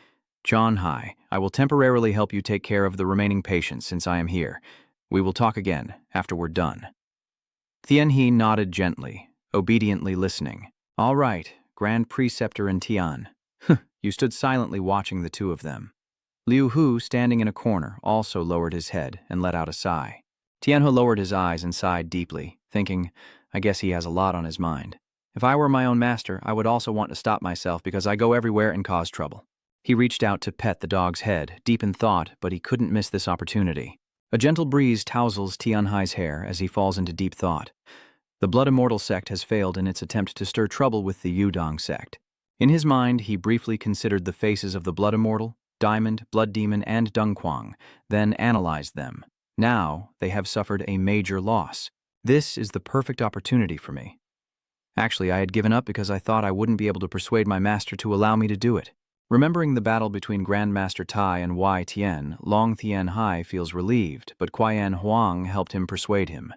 "John Hai, I will temporarily help you take care of the remaining patients since I am here. We will talk again after we're done." Tianhe nodded gently, obediently listening. "All right, Grand Preceptor and Tian." You stood silently watching the two of them. Liu Hu, standing in a corner, also lowered his head and let out a sigh. Tianhe lowered his eyes and sighed deeply, thinking, "I guess he has a lot on his mind. If I were my own master, I would also want to stop myself because I go everywhere and cause trouble." He reached out to pet the dog's head, deep in thought, but he couldn't miss this opportunity. A gentle breeze tousles Tianhai's hair as he falls into deep thought. The Blood Immortal sect has failed in its attempt to stir trouble with the Yudong sect. In his mind, he briefly considered the faces of the Blood Immortal, Diamond, Blood Demon, and Dungquang, then analyzed them. Now, they have suffered a major loss. This is the perfect opportunity for me. Actually, I had given up because I thought I wouldn't be able to persuade my master to allow me to do it. Remembering the battle between Grandmaster Tai and Wei Tian, Long Tianhai feels relieved, but Qian Huang helped him persuade him.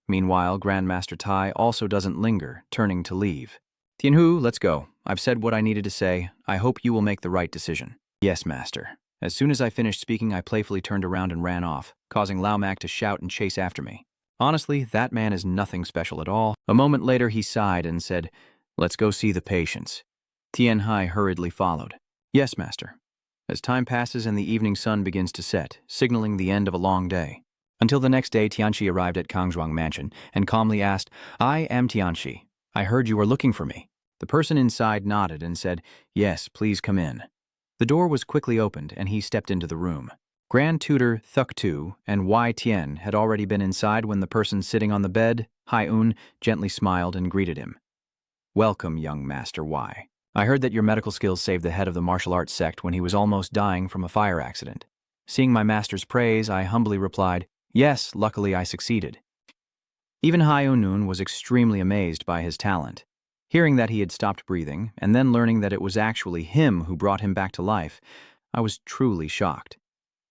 Meanwhile, Grandmaster Tai also doesn't linger, turning to leave. "Tianhu, let's go. I've said what I needed to say. I hope you will make the right decision." "Yes, master." As soon as I finished speaking, I playfully turned around and ran off, causing Lao Mak to shout and chase after me. Honestly, that man is nothing special at all. A moment later, he sighed and said, "Let's go see the patients." Tianhai hurriedly followed. "Yes, master." As time passes and the evening sun begins to set, signaling the end of a long day. Until the next day, Tianxi arrived at Kangzhuang Mansion and calmly asked, "I am Tianxi. I heard you were looking for me." The person inside nodded and said, "Yes, please come in." The door was quickly opened and he stepped into the room. Grand Tutor Thuk Tu and Wei Tian had already been inside when the person sitting on the bed, Hai-un, gently smiled and greeted him. "Welcome, young Master Wei. I heard that your medical skills saved the head of the martial arts sect when he was almost dying from a fire accident." Seeing my master's praise, I humbly replied, "Yes, luckily I succeeded." Even Hai-un was extremely amazed by his talent. Hearing that he had stopped breathing, and then learning that it was actually him who brought him back to life, I was truly shocked.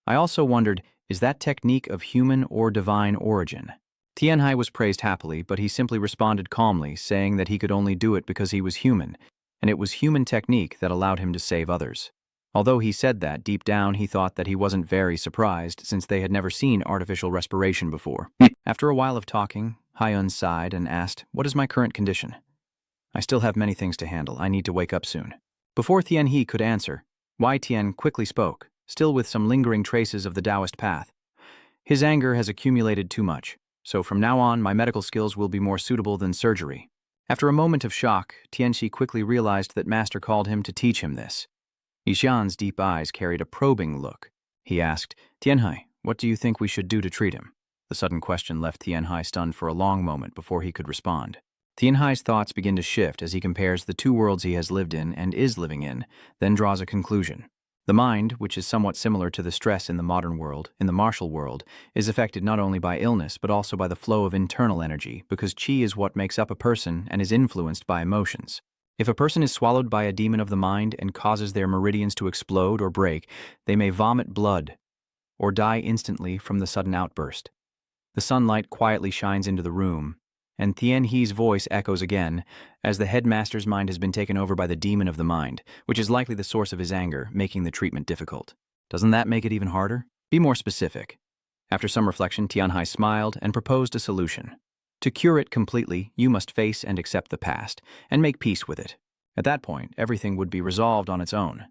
I also wondered, is that technique of human or divine origin? Tianhai was praised happily, but he simply responded calmly, saying that he could only do it because he was human, and it was human technique that allowed him to save others. Although he said that, deep down he thought that he wasn't very surprised since they had never seen artificial respiration before. After a while of talking, Hai-un sighed and asked, "What is my current condition?" "I still have many things to handle. I need to wake up soon." Before Tianhe could answer, Wei Tian quickly spoke. still with some lingering traces of the Taoist path. His anger has accumulated too much, so from now on my medical skills will be more suitable than surgery. After a moment of shock, Tianxi quickly realized that Master called him to teach him this. Yishan's deep eyes carried a probing look. He asked, "Tianhai, what do you think we should do to treat him?" The sudden question left Tianhai stunned for a long moment before he could respond. Tianhai's thoughts begin to shift as he compares the two worlds he has lived in and is living in, then draws a conclusion. The mind, which is somewhat similar to the stress in the modern world, in the martial world, is affected not only by illness but also by the flow of internal energy, because qi is what makes up a person and is influenced by emotions. If a person is swallowed by a demon of the mind and causes their meridians to explode or break, they may vomit blood or die instantly from the sudden outburst. The sunlight quietly shines into the room, and Tianhe's voice echoes again, as the headmaster's mind has been taken over by the demon of the mind, which is likely the source of his anger, making the treatment difficult. Doesn't that make it even harder? Be more specific. After some reflection, Tianhai smiled and proposed a solution. To cure it completely, you must face and accept the past, and make peace with it. At that point, everything would be resolved on its own.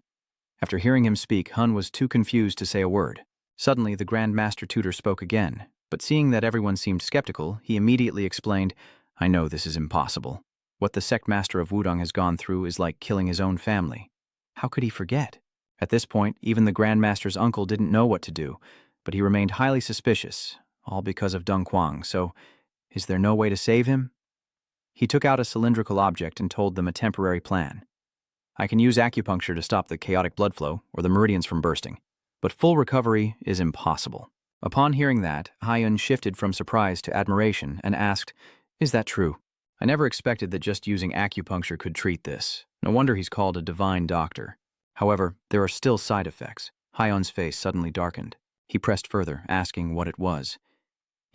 After hearing him speak, Hun was too confused to say a word. Suddenly, the Grand Master Tutor spoke again, but seeing that everyone seemed skeptical, he immediately explained, "I know this is impossible. What the sect master of Wudong has gone through is like killing his own family. How could he forget?" At this point, even the Grand Master's uncle didn't know what to do, but he remained highly suspicious, all because of Deng Quang, so is there no way to save him? He took out a cylindrical object and told them a temporary plan. "I can use acupuncture to stop the chaotic blood flow or the meridians from bursting, but full recovery is impossible." Upon hearing that, Haiyun shifted from surprise to admiration and asked, "Is that true? I never expected that just using acupuncture could treat this. No wonder he's called a divine doctor. However, there are still side effects." Haiyun's face suddenly darkened. He pressed further, asking what it was.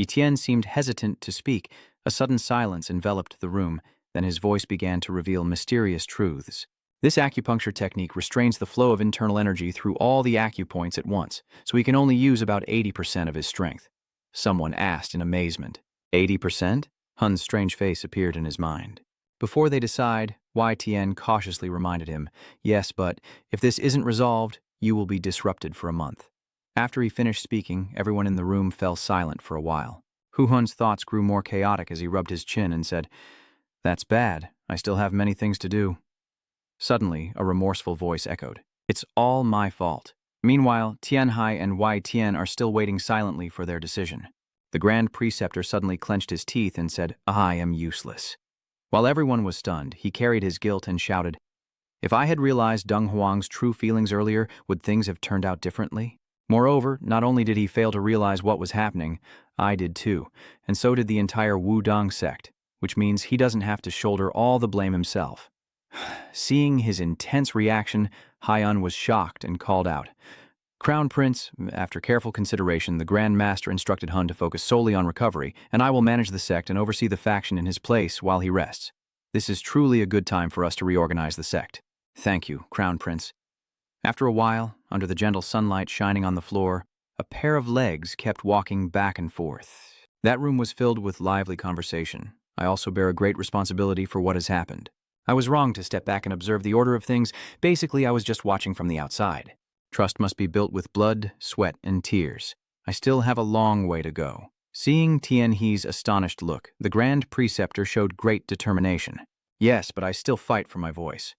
Etienne seemed hesitant to speak. A sudden silence enveloped the room, then his voice began to reveal mysterious truths. This acupuncture technique restrains the flow of internal energy through all the acupoints at once, so he can only use about 80% of his strength. Someone asked in amazement. 80%? Hun's strange face appeared in his mind. Before they decide, YTN cautiously reminded him, "Yes, but if this isn't resolved, you will be disrupted for a month." After he finished speaking, everyone in the room fell silent for a while. Hu Hun's thoughts grew more chaotic as he rubbed his chin and said, "That's bad. I still have many things to do." Suddenly, a remorseful voice echoed, "It's all my fault." Meanwhile, Tianhai and Wai Tian are still waiting silently for their decision. The Grand Preceptor suddenly clenched his teeth and said, "I am useless." While everyone was stunned, he carried his guilt and shouted, "If I had realized Deng Huang's true feelings earlier, would things have turned out differently?" Moreover, not only did he fail to realize what was happening, I did too, and so did the entire Wudong sect, which means he doesn't have to shoulder all the blame himself. Seeing his intense reaction, Haiyun was shocked and called out, "Crown Prince, after careful consideration, the Grand Master instructed Hun to focus solely on recovery, and I will manage the sect and oversee the faction in his place while he rests. This is truly a good time for us to reorganize the sect. Thank you, Crown Prince." After a while, under the gentle sunlight shining on the floor, a pair of legs kept walking back and forth. That room was filled with lively conversation. I also bear a great responsibility for what has happened. I was wrong to step back and observe the order of things. Basically, I was just watching from the outside. Trust must be built with blood, sweat, and tears. I still have a long way to go. Seeing Tianhe's astonished look, the Grand Preceptor showed great determination. "Yes, but I still fight for my voice."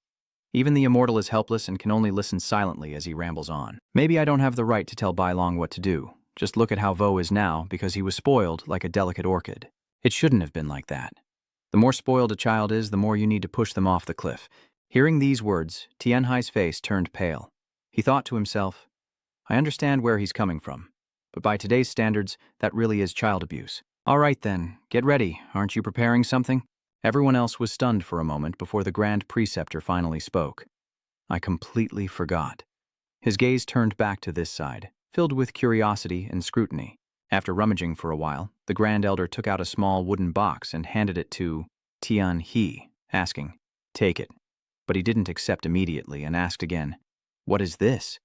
Even the immortal is helpless and can only listen silently as he rambles on. "Maybe I don't have the right to tell Bai Long what to do. Just look at how Vo is now because he was spoiled like a delicate orchid. It shouldn't have been like that. The more spoiled a child is, the more you need to push them off the cliff." Hearing these words, Tianhai's face turned pale. He thought to himself, "I understand where he's coming from, but by today's standards, that really is child abuse." "All right then, get ready. Aren't you preparing something?" Everyone else was stunned for a moment before the Grand Preceptor finally spoke. "I completely forgot." His gaze turned back to this side, filled with curiosity and scrutiny. After rummaging for a while, the Grand Elder took out a small wooden box and handed it to Tianhe, asking, "Take it." But he didn't accept immediately and asked again, "What is this?"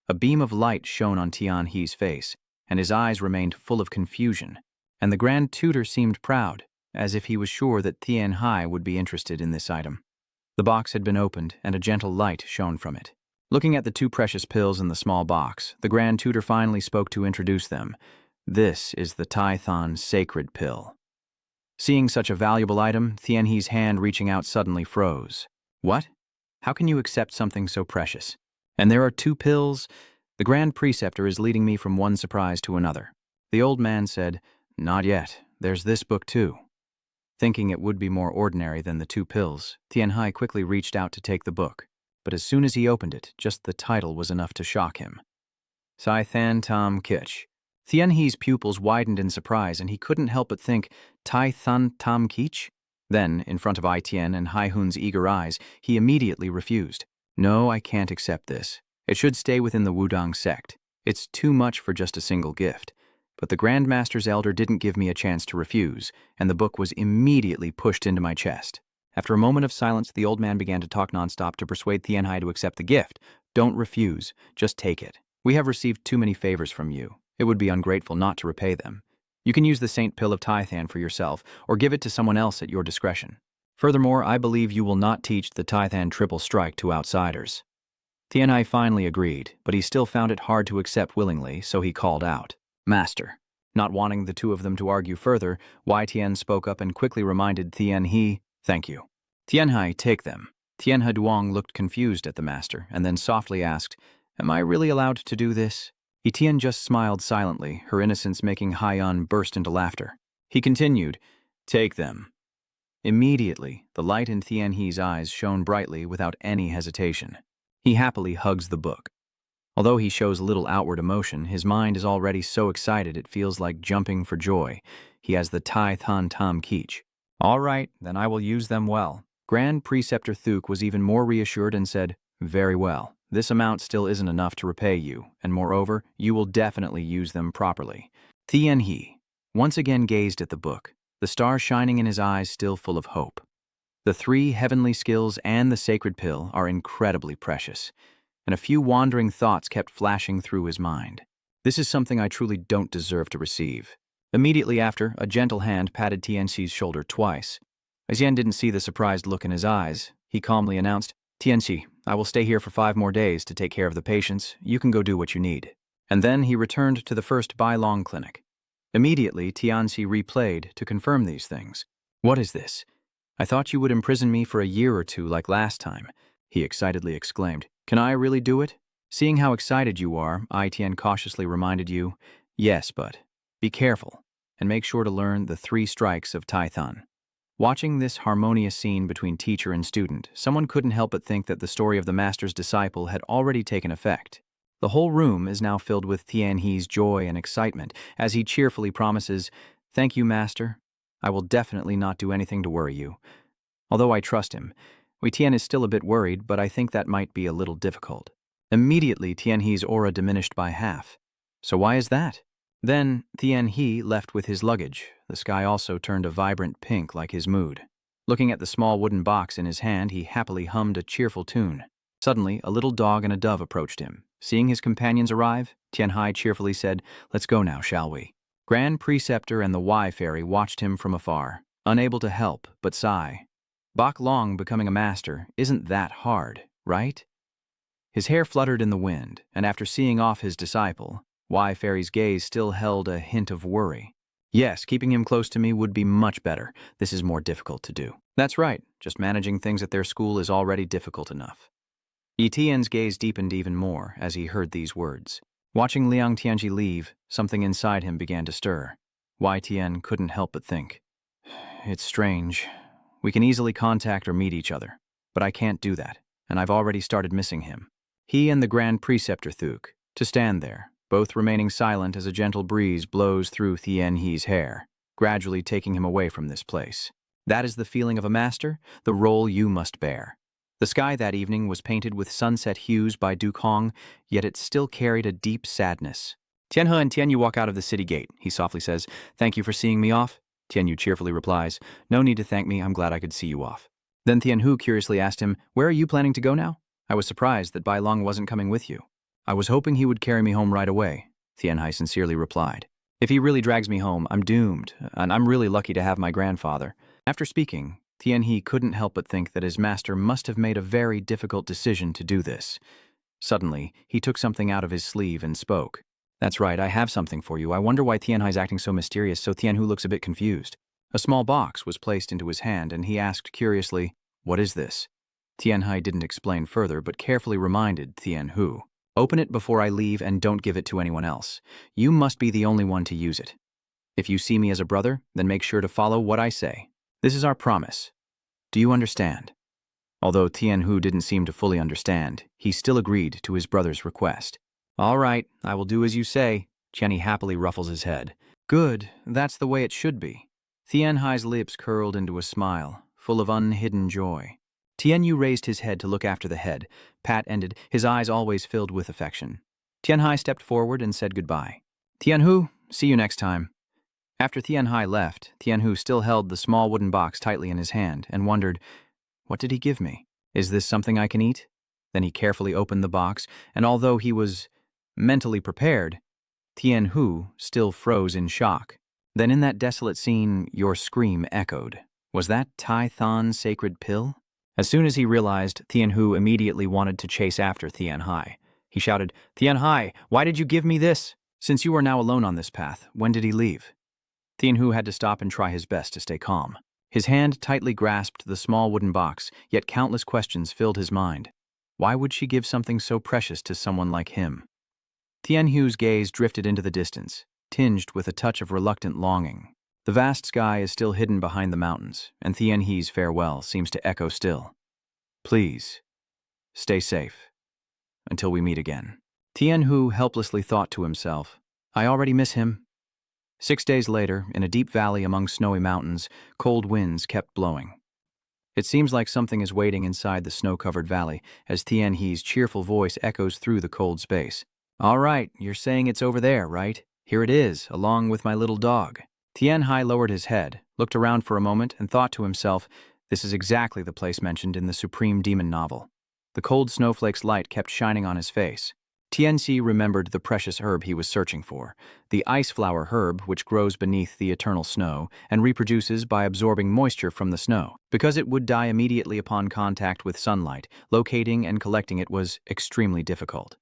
A beam of light shone on Tianhe's face, and his eyes remained full of confusion, and the Grand Tutor seemed proud, as if he was sure that Tianhe would be interested in this item. The box had been opened, and a gentle light shone from it. Looking at the two precious pills in the small box, the Grand Tutor finally spoke to introduce them. This is the Tython Sacred Pill. Seeing such a valuable item, Tianhe's hand reaching out suddenly froze. What? How can you accept something so precious? And there are two pills? The Grand Preceptor is leading me from one surprise to another. The old man said, Not yet. There's this book too. Thinking it would be more ordinary than the two pills, Tianhe quickly reached out to take the book. But as soon as he opened it, just the title was enough to shock him. Tython Tam Kitch. Tianhe's pupils widened in surprise, and he couldn't help but think, Tython Tam Kitch? Then, in front of Aitian and Haihun's eager eyes, he immediately refused. No, I can't accept this. It should stay within the Wudang sect. It's too much for just a single gift. But the Grand Master's elder didn't give me a chance to refuse, and the book was immediately pushed into my chest. After a moment of silence, the old man began to talk nonstop to persuade Tianhe to accept the gift. Don't refuse, just take it. We have received too many favors from you. It would be ungrateful not to repay them. You can use the Saint Pill of Tython for yourself, or give it to someone else at your discretion. Furthermore, I believe you will not teach the Tython Triple Strike to outsiders. Tianhe finally agreed, but he still found it hard to accept willingly, so he called out, Master. Not wanting the two of them to argue further, Tian spoke up and quickly reminded Tianhe, Thank you. Tianhe, take them. Tianhe Duong looked confused at the master, and then softly asked, Am I really allowed to do this? Etienne just smiled silently, her innocence making Haiyan burst into laughter. He continued, Take them. Immediately, the light in Tianhe's eyes shone brightly without any hesitation. He happily hugs the book. Although he shows little outward emotion, his mind is already so excited it feels like jumping for joy. He has the Tython Tam Kitch. All right, then I will use them well. Grand Preceptor Thuk was even more reassured and said, Very well. This amount still isn't enough to repay you, and moreover, you will definitely use them properly. Tianhe once again gazed at the book, the star shining in his eyes still full of hope. The three heavenly skills and the sacred pill are incredibly precious, and a few wandering thoughts kept flashing through his mind. This is something I truly don't deserve to receive. Immediately after, a gentle hand patted Tianxi's shoulder twice. As Yan didn't see the surprised look in his eyes, he calmly announced, Tianxi, I will stay here for 5 more days to take care of the patients. You can go do what you need. And then he returned to the first Bailong clinic. Immediately, Tianxi replayed to confirm these things. What is this? I thought you would imprison me for a year or two like last time, he excitedly exclaimed. Can I really do it? Seeing how excited you are, Aitian cautiously reminded you, Yes, but be careful, and make sure to learn the 3 strikes of Tython. Watching this harmonious scene between teacher and student, someone couldn't help but think that the story of the master's disciple had already taken effect. The whole room is now filled with Tianhe's joy and excitement as he cheerfully promises, Thank you, master. I will definitely not do anything to worry you. Although I trust him, Tian is still a bit worried, but I think that might be a little difficult. Immediately, Tianhe's aura diminished by half. So why is that? Then, Tianhe left with his luggage. The sky also turned a vibrant pink like his mood. Looking at the small wooden box in his hand, he happily hummed a cheerful tune. Suddenly, a little dog and a dove approached him. Seeing his companions arrive, Tianhe cheerfully said, Let's go now, shall we? Grand Preceptor and the Y Fairy watched him from afar, unable to help but sigh. Bak Long becoming a master isn't that hard, right? His hair fluttered in the wind, and after seeing off his disciple, Y Fairy's gaze still held a hint of worry. Yes, keeping him close to me would be much better. This is more difficult to do. That's right, just managing things at their school is already difficult enough. Etienne's gaze deepened even more as he heard these words. Watching Liang Tianji leave, something inside him began to stir. Tian couldn't help but think, It's strange. We can easily contact or meet each other, but I can't do that, and I've already started missing him. He and the Grand Preceptor Thuk, to stand there, both remaining silent as a gentle breeze blows through Tianhe's hair, gradually taking him away from this place. That is the feeling of a master, the role you must bear. The sky that evening was painted with sunset hues by Duke Hong, yet it still carried a deep sadness. Tianhe and Tianyu walk out of the city gate, he softly says. Thank you for seeing me off. Tianyu cheerfully replies, No need to thank me, I'm glad I could see you off. Then Tianhu curiously asked him, Where are you planning to go now? I was surprised that Bai Long wasn't coming with you. I was hoping he would carry me home right away, Tianhe sincerely replied. If he really drags me home, I'm doomed, and I'm really lucky to have my grandfather. After speaking, Tianhe couldn't help but think that his master must have made a very difficult decision to do this. Suddenly, he took something out of his sleeve and spoke. That's right, I have something for you. I wonder why Tianhai's acting so mysterious, so Tianhu looks a bit confused. A small box was placed into his hand, and he asked curiously, "What is this?" Tianhai didn't explain further, but carefully reminded Tianhu, "Open it before I leave and don't give it to anyone else. You must be the only one to use it. If you see me as a brother, then make sure to follow what I say. This is our promise. Do you understand?" Although Tianhu didn't seem to fully understand, he still agreed to his brother's request. "All right, I will do as you say." Tianhe happily ruffles his head. "Good, that's the way it should be." Tianhai's lips curled into a smile, full of unhidden joy. Tianyu raised his head to look after the head. Pat ended, his eyes always filled with affection. Tianhai stepped forward and said goodbye. "Tianhu, see you next time." After Tianhai left, Tianhu still held the small wooden box tightly in his hand and wondered, "What did he give me? Is this something I can eat?" Then he carefully opened the box, and although he was mentally prepared, Tianhu still froze in shock. Then in that desolate scene, your scream echoed. Was that Tai Than's sacred pill? As soon as he realized, Tianhu immediately wanted to chase after Tianhai. He shouted, "Tianhai, why did you give me this? Since you are now alone on this path, when did he leave?" Tianhu had to stop and try his best to stay calm. His hand tightly grasped the small wooden box, yet countless questions filled his mind. Why would she give something so precious to someone like him? Tianhu's gaze drifted into the distance, tinged with a touch of reluctant longing. The vast sky is still hidden behind the mountains, and Tianhe's farewell seems to echo still. "Please, stay safe. Until we meet again." Tianhu helplessly thought to himself, "I already miss him." 6 days later, in a deep valley among snowy mountains, cold winds kept blowing. It seems like something is waiting inside the snow-covered valley as Tianhe's cheerful voice echoes through the cold space. "All right, you're saying it's over there, right? Here it is, along with my little dog." Tianhai lowered his head, looked around for a moment, and thought to himself, this is exactly the place mentioned in the Supreme Demon novel. The cold snowflake's light kept shining on his face. Tianxi remembered the precious herb he was searching for, the ice flower herb which grows beneath the eternal snow and reproduces by absorbing moisture from the snow. Because it would die immediately upon contact with sunlight, locating and collecting it was extremely difficult.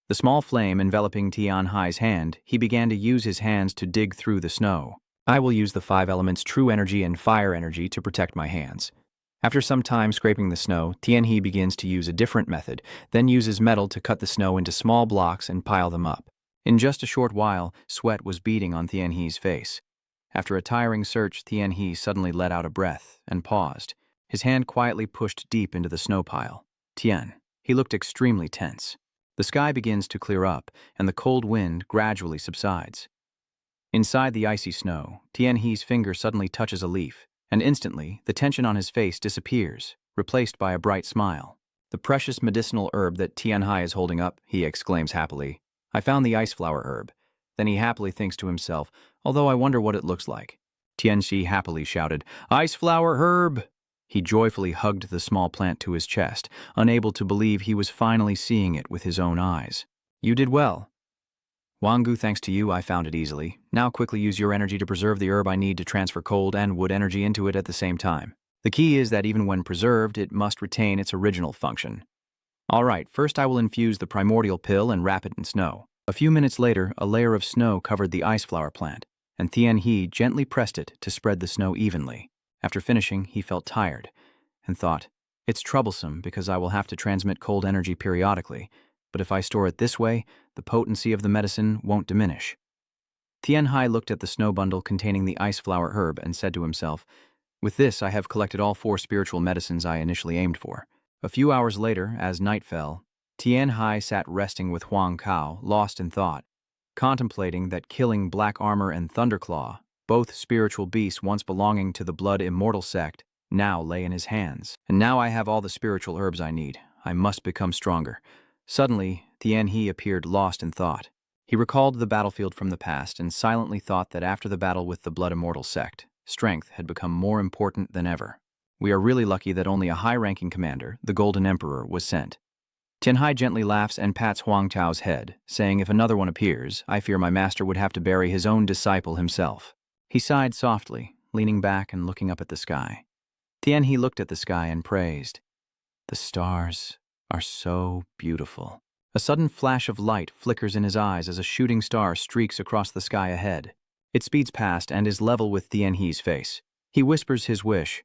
The small flame enveloping Tianhai's hand, he began to use his hands to dig through the snow. "I will use the 5 elements true energy and fire energy to protect my hands." After some time scraping the snow, Tianhe begins to use a different method, then uses metal to cut the snow into small blocks and pile them up. In just a short while, sweat was beading on Tianhe's face. After a tiring search, Tianhe suddenly let out a breath and paused. His hand quietly pushed deep into the snow pile. Tian. He looked extremely tense. The sky begins to clear up, and the cold wind gradually subsides. Inside the icy snow, Tianhe's finger suddenly touches a leaf, and instantly, the tension on his face disappears, replaced by a bright smile. "The precious medicinal herb that Tianhai is holding up," he exclaims happily. "I found the ice flower herb." Then he happily thinks to himself, "Although I wonder what it looks like." Tianxi happily shouted, "Ice flower herb!" He joyfully hugged the small plant to his chest, unable to believe he was finally seeing it with his own eyes. "You did well. Wangu, thanks to you, I found it easily. Now quickly use your energy to preserve the herb I need to transfer cold and wood energy into it at the same time. The key is that even when preserved, it must retain its original function." "All right, first I will infuse the primordial pill and wrap it in snow." A few minutes later, a layer of snow covered the ice flower plant, and Tianhe gently pressed it to spread the snow evenly. After finishing, he felt tired and thought, "It's troublesome because I will have to transmit cold energy periodically, but if I store it this way, the potency of the medicine won't diminish." Tianhai looked at the snow bundle containing the ice flower herb and said to himself, "With this, I have collected all 4 spiritual medicines I initially aimed for." A few hours later, as night fell, Tianhai sat resting with Huang Kao, lost in thought, contemplating that killing Black Armor and Thunderclaw, both spiritual beasts once belonging to the Blood Immortal sect, now lay in his hands. And now I have all the spiritual herbs I need. I must become stronger. Suddenly, Tianhe appeared lost in thought. He recalled the battlefield from the past and silently thought that after the battle with the Blood Immortal sect, strength had become more important than ever. We are really lucky that only a high-ranking commander, the Golden Emperor, was sent. Tianhai gently laughs and pats Huang Tao's head, saying if another one appears, I fear my master would have to bury his own disciple himself. He sighed softly, leaning back and looking up at the sky. Tianhe looked at the sky and praised, "The stars are so beautiful." A sudden flash of light flickers in his eyes as a shooting star streaks across the sky ahead. It speeds past and is level with Tianhe's face. He whispers his wish.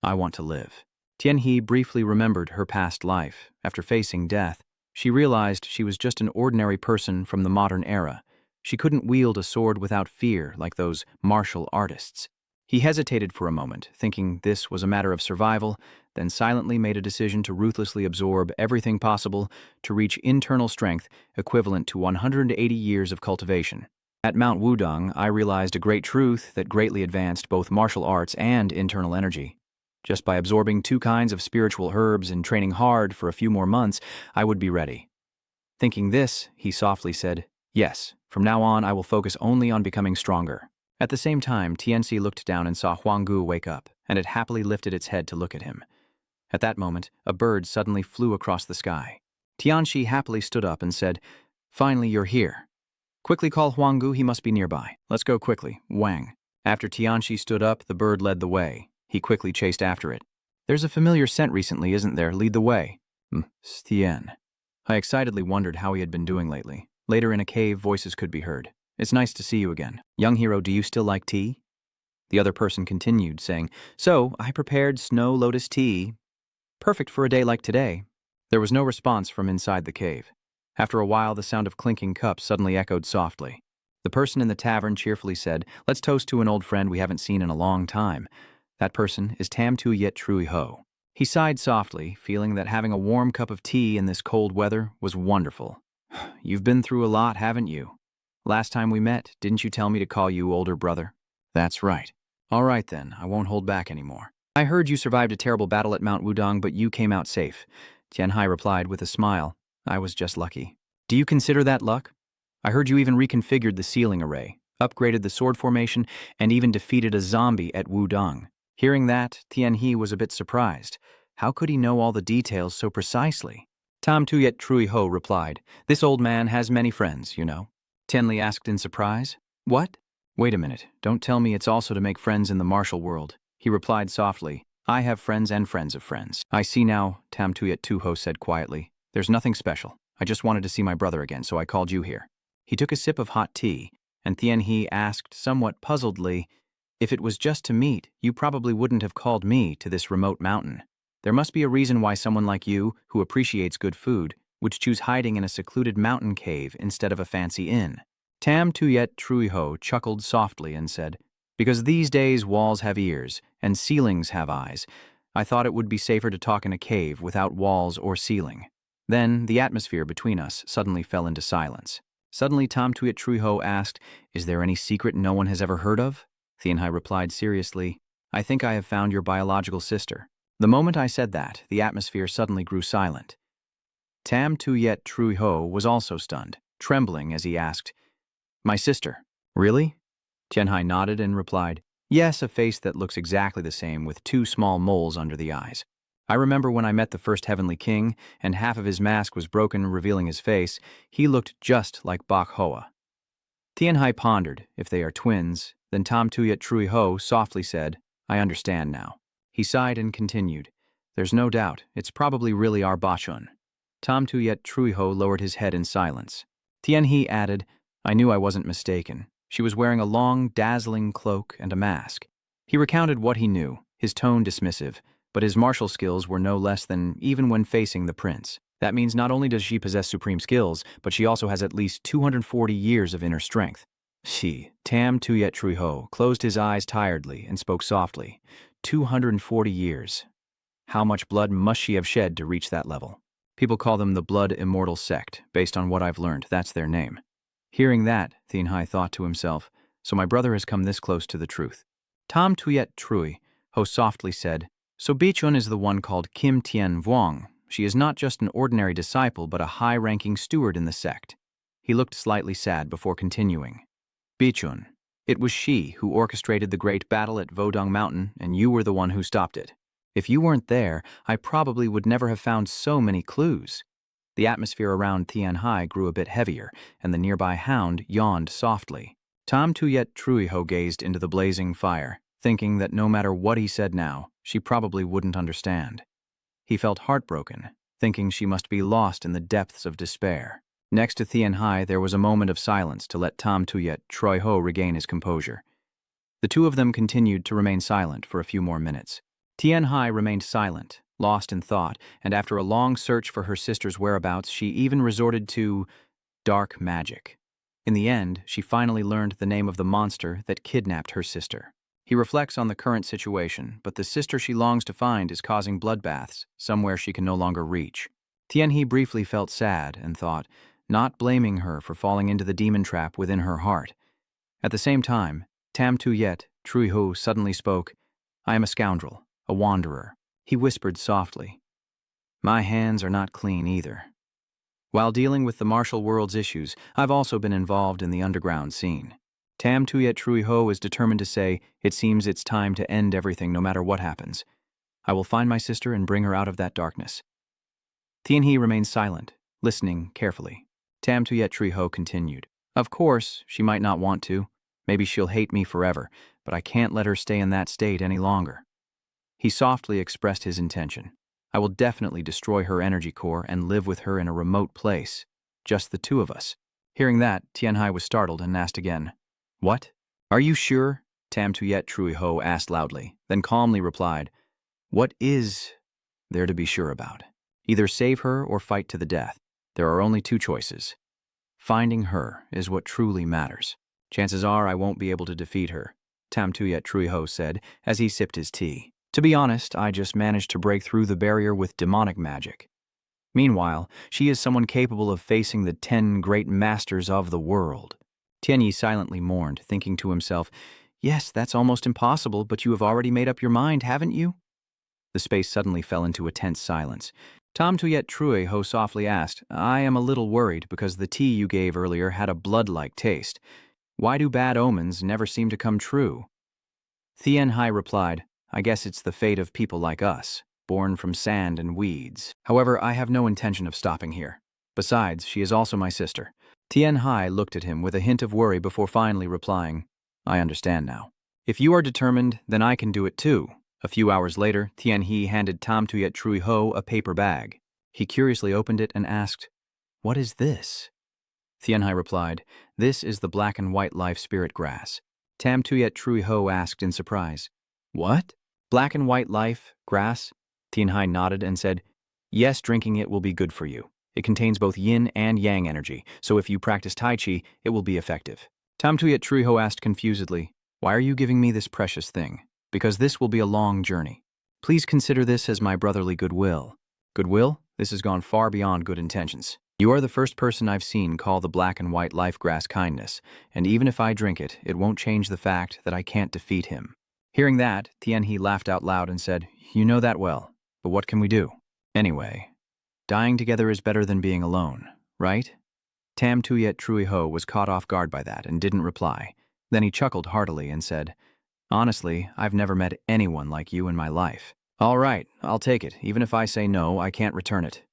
I want to live. Tianhe briefly remembered her past life. After facing death, she realized she was just an ordinary person from the modern era. She couldn't wield a sword without fear like those martial artists. He hesitated for a moment, thinking this was a matter of survival, then silently made a decision to ruthlessly absorb everything possible to reach internal strength equivalent to 180 years of cultivation. At Mount Wudong, I realized a great truth that greatly advanced both martial arts and internal energy. Just by absorbing 2 kinds of spiritual herbs and training hard for a few more months, I would be ready. Thinking this, he softly said, yes, from now on I will focus only on becoming stronger. At the same time, Tianxi looked down and saw Huanggu wake up, and it happily lifted its head to look at him. At that moment, a bird suddenly flew across the sky. Tianxi happily stood up and said, finally you're here. Quickly call Huanggu, he must be nearby. Let's go quickly, Wang. After Tianxi stood up, the bird led the way. He quickly chased after it. There's a familiar scent recently, isn't there? Lead the way. Stian. I excitedly wondered how he had been doing lately. Later in a cave, voices could be heard. It's nice to see you again. Young hero, do you still like tea? The other person continued, saying, so, I prepared snow lotus tea. Perfect for a day like today. There was no response from inside the cave. After a while, the sound of clinking cups suddenly echoed softly. The person in the tavern cheerfully said, let's toast to an old friend we haven't seen in a long time. That person is Tam Tu Yet Trui Ho. He sighed softly, feeling that having a warm cup of tea in this cold weather was wonderful. You've been through a lot, haven't you? Last time we met, didn't you tell me to call you older brother? That's right. All right then, I won't hold back anymore. I heard you survived a terrible battle at Mount Wudong, but you came out safe. Tianhai replied with a smile. I was just lucky. Do you consider that luck? I heard you even reconfigured the ceiling array, upgraded the sword formation, and even defeated a zombie at Wudong. Hearing that, Tianhe was a bit surprised. How could he know all the details so precisely? Tam Tu Yet Trui Ho replied, this old man has many friends, you know. Tianli asked in surprise. What? Wait a minute, don't tell me it's also to make friends in the martial world. He replied softly, I have friends and friends of friends. I see now, Tam Tu Yet Tu Ho said quietly. There's nothing special. I just wanted to see my brother again, so I called you here. He took a sip of hot tea, and Tianhe asked somewhat puzzledly, if it was just to meet, you probably wouldn't have called me to this remote mountain. There must be a reason why someone like you, who appreciates good food, would choose hiding in a secluded mountain cave instead of a fancy inn. Tam Tu Yet Trui Ho chuckled softly and said, because these days walls have ears, and ceilings have eyes. I thought it would be safer to talk in a cave without walls or ceiling. Then, the atmosphere between us suddenly fell into silence. Suddenly, Tam Tu Yet Trui Ho asked, is there any secret no one has ever heard of? Tianhai replied seriously, I think I have found your biological sister. The moment I said that, the atmosphere suddenly grew silent. Tam Tu Yet Trui Ho was also stunned, trembling as he asked, my sister. Really? Tianhai nodded and replied, yes, a face that looks exactly the same with 2 small moles under the eyes. I remember when I met the first Heavenly King, and half of his mask was broken, revealing his face, he looked just like Bak Hoa. Tianhai pondered, if they are twins, then Tam Tu Yet Trui Ho softly said, I understand now. He sighed and continued, there's no doubt, it's probably really our Bachun. Tam Tu Yet Trui Ho lowered his head in silence. Tianhe added, I knew I wasn't mistaken. She was wearing a long, dazzling cloak and a mask. He recounted what he knew, his tone dismissive, but his martial skills were no less than even when facing the prince. That means not only does she possess supreme skills, but she also has at least 240 years of inner strength. She, Tam Tu Yet Trui Ho, closed his eyes tiredly and spoke softly. 240 years. How much blood must she have shed to reach that level? People call them the Blood Immortal Sect. Based on what I've learned, that's their name. Hearing that, Tianhai thought to himself, so my brother has come this close to the truth. Tam Tu Yet Trui Ho softly said, so Bichun is the one called Kim Tien Vuong. She is not just an ordinary disciple, but a high-ranking steward in the sect. He looked slightly sad before continuing. Bichun, it was she who orchestrated the great battle at Vodong Mountain, and you were the one who stopped it. If you weren't there, I probably would never have found so many clues. The atmosphere around Tianhai grew a bit heavier, and the nearby hound yawned softly. Tam Tu Yet Trui Ho gazed into the blazing fire, thinking that no matter what he said now, she probably wouldn't understand. He felt heartbroken, thinking she must be lost in the depths of despair. Next to Thien Hai, there was a moment of silence to let Tam Tuyet Troi Ho regain his composure. The two of them continued to remain silent for a few more minutes. Tien Hai remained silent, lost in thought, and after a long search for her sister's whereabouts, she even resorted to dark magic. In the end, she finally learned the name of the monster that kidnapped her sister. He reflects on the current situation, but the sister she longs to find is causing bloodbaths, somewhere she can no longer reach. Tien He briefly felt sad and thought, not blaming her for falling into the demon trap within her heart. At the same time, Tam Tuyet Trui Ho suddenly spoke, "I am a scoundrel, a wanderer." He whispered softly, "My hands are not clean either. While dealing with the martial world's issues, I've also been involved in the underground scene." Tam Tuyet Trui Ho is determined to say, "It seems it's time to end everything no matter what happens. I will find my sister and bring her out of that darkness." Tien He remained silent, listening carefully. Tam Tuyet Trui Ho continued, "Of course, she might not want to. Maybe she'll hate me forever, but I can't let her stay in that state any longer." He softly expressed his intention. "I will definitely destroy her energy core and live with her in a remote place. Just the two of us." Hearing that, Tien Hai was startled and asked again, "What? Are you sure?" Tam Tuyet Trui Ho asked loudly, then calmly replied, "What is there to be sure about? Either save her or fight to the death. There are only two choices. Finding her is what truly matters. Chances are I won't be able to defeat her," Tam Tuyet Trui Ho said as he sipped his tea. "To be honest, I just managed to break through the barrier with demonic magic. Meanwhile, she is someone capable of facing the 10 great masters of the world." Tien Yi silently mourned, thinking to himself, "Yes, that's almost impossible, but you have already made up your mind, haven't you?" The space suddenly fell into a tense silence. Tam Tuyet Trui Ho softly asked, "I am a little worried because the tea you gave earlier had a blood-like taste. Why do bad omens never seem to come true?" Thien Hai replied, "I guess it's the fate of people like us, born from sand and weeds. However, I have no intention of stopping here. Besides, she is also my sister." Tien Hai looked at him with a hint of worry before finally replying, "I understand now. If you are determined, then I can do it too." A few hours later, Tien He handed Tam Tuyet Trui Ho a paper bag. He curiously opened it and asked, "What is this?" Thien Hai replied, "This is the black and white life spirit grass." Tam Tuyet Trui Ho asked in surprise, "What? Black and white life grass?" Thien Hai nodded and said, "Yes, drinking it will be good for you. It contains both yin and yang energy, so if you practice Tai Chi, it will be effective." Tam Tuyet Trui Ho asked confusedly, "Why are you giving me this precious thing?" "Because this will be a long journey. Please consider this as my brotherly goodwill." "Goodwill? This has gone far beyond good intentions. You are the first person I've seen call the black and white life grass kindness, and even if I drink it, it won't change the fact that I can't defeat him." Hearing that, Tien He laughed out loud and said, "You know that well, but what can we do? Anyway, dying together is better than being alone, right?" Tam Tuyet Trui Ho was caught off guard by that and didn't reply. Then he chuckled heartily and said, "Honestly, I've never met anyone like you in my life." "All right, I'll take it. Even if I say no, I can't return it."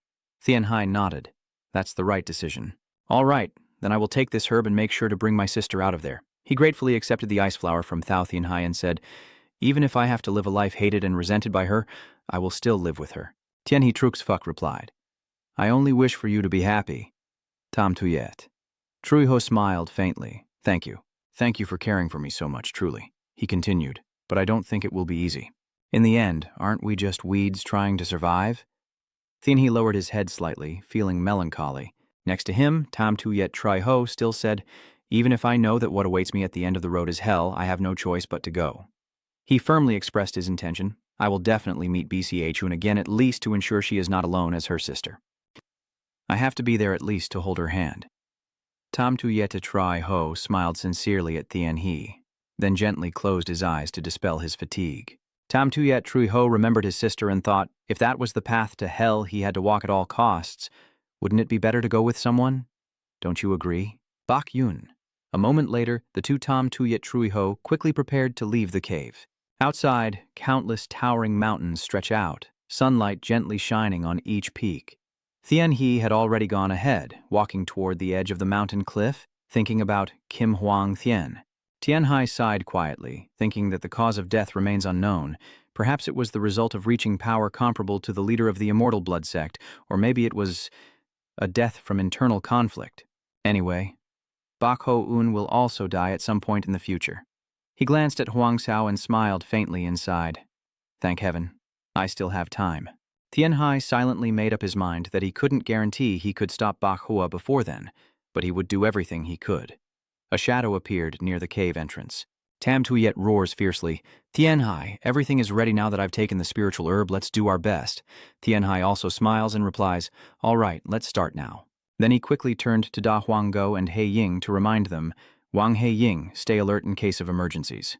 Thien Hai nodded. "That's the right decision." "All right, then I will take this herb and make sure to bring my sister out of there." He gratefully accepted the ice flower from Thao Thien Hai and said, "Even if I have to live a life hated and resented by her, I will still live with her." Tien He Trux Fuck replied, "I only wish for you to be happy." Tam Tuyet Trui Ho smiled faintly. "Thank you. Thank you for caring for me so much, truly." He continued, "But I don't think it will be easy. In the end, aren't we just weeds trying to survive?" Thien He lowered his head slightly, feeling melancholy. Next to him, Tam Tuyet Trui Ho still said, "Even if I know that what awaits me at the end of the road is hell, I have no choice but to go." He firmly expressed his intention. "I will definitely meet BCH Chun again, at least to ensure she is not alone as her sister. I have to be there at least to hold her hand." Tam Tuyet Trui Ho smiled sincerely at Thien He, then gently closed his eyes to dispel his fatigue. Tam Tuyet Trui Ho remembered his sister and thought, if that was the path to hell he had to walk at all costs, wouldn't it be better to go with someone? Don't you agree? Bak Yun. A moment later, the two Tam Tuyet Trui Ho quickly prepared to leave the cave. Outside, countless towering mountains stretch out, sunlight gently shining on each peak. Thien He had already gone ahead, walking toward the edge of the mountain cliff, thinking about Kim Huang Thien. Tien Hai sighed quietly, thinking that the cause of death remains unknown. Perhaps it was the result of reaching power comparable to the leader of the immortal blood sect, or maybe it was a death from internal conflict. Anyway, Bak Ho-un will also die at some point in the future. He glanced at Huang Xiao and smiled faintly inside. Thank heaven, I still have time. Tianhai silently made up his mind that he couldn't guarantee he could stop Bak Hua before then, but he would do everything he could. A shadow appeared near the cave entrance. Tam Tuyet roars fiercely, Tianhai, everything is ready now that I've taken the spiritual herb, let's do our best. Tianhai also smiles and replies, all right, let's start now. Then he quickly turned to Da Huanggo and He Ying to remind them, Wang He Ying, stay alert in case of emergencies.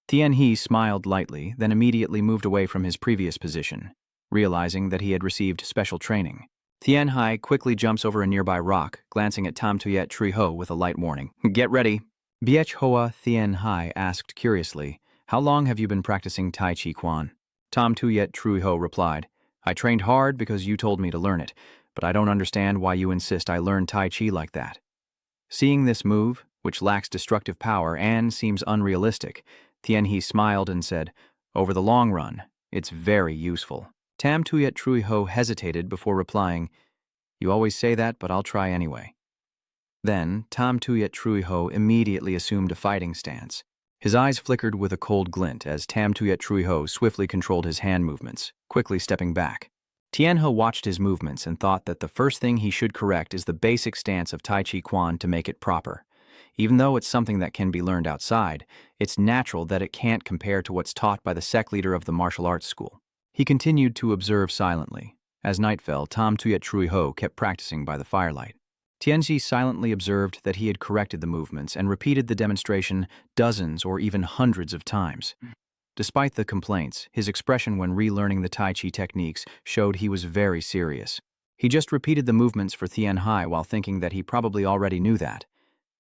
Tianhe smiled lightly, then immediately moved away from his previous position, realizing that he had received special training. Tianhai quickly jumps over a nearby rock, glancing at Tam Tuyet Trui Ho with a light warning. Get ready. Biech Hoa Tianhai asked curiously, how long have you been practicing Tai Chi Quan? Tam Tuyet Trui Ho replied, I trained hard because you told me to learn it, but I don't understand why you insist I learn Tai Chi like that. Seeing this move, which lacks destructive power and seems unrealistic, Tianhe smiled and said, over the long run, it's very useful. Tam Tuyet Trui Ho hesitated before replying, you always say that, but I'll try anyway. Then, Tam Tuyet Trui Ho immediately assumed a fighting stance. His eyes flickered with a cold glint as Tam Tuyet Trui Ho swiftly controlled his hand movements, quickly stepping back. Tianhe watched his movements and thought that the first thing he should correct is the basic stance of Tai Chi Quan to make it proper. Even though it's something that can be learned outside, it's natural that it can't compare to what's taught by the sect leader of the martial arts school. He continued to observe silently. As night fell, Tam Tuyet Trui Ho kept practicing by the firelight. Tianji silently observed that he had corrected the movements and repeated the demonstration dozens or even hundreds of times. Despite the complaints, his expression when relearning the Tai Chi techniques showed he was very serious. He just repeated the movements for Tianhai while thinking that he probably already knew that.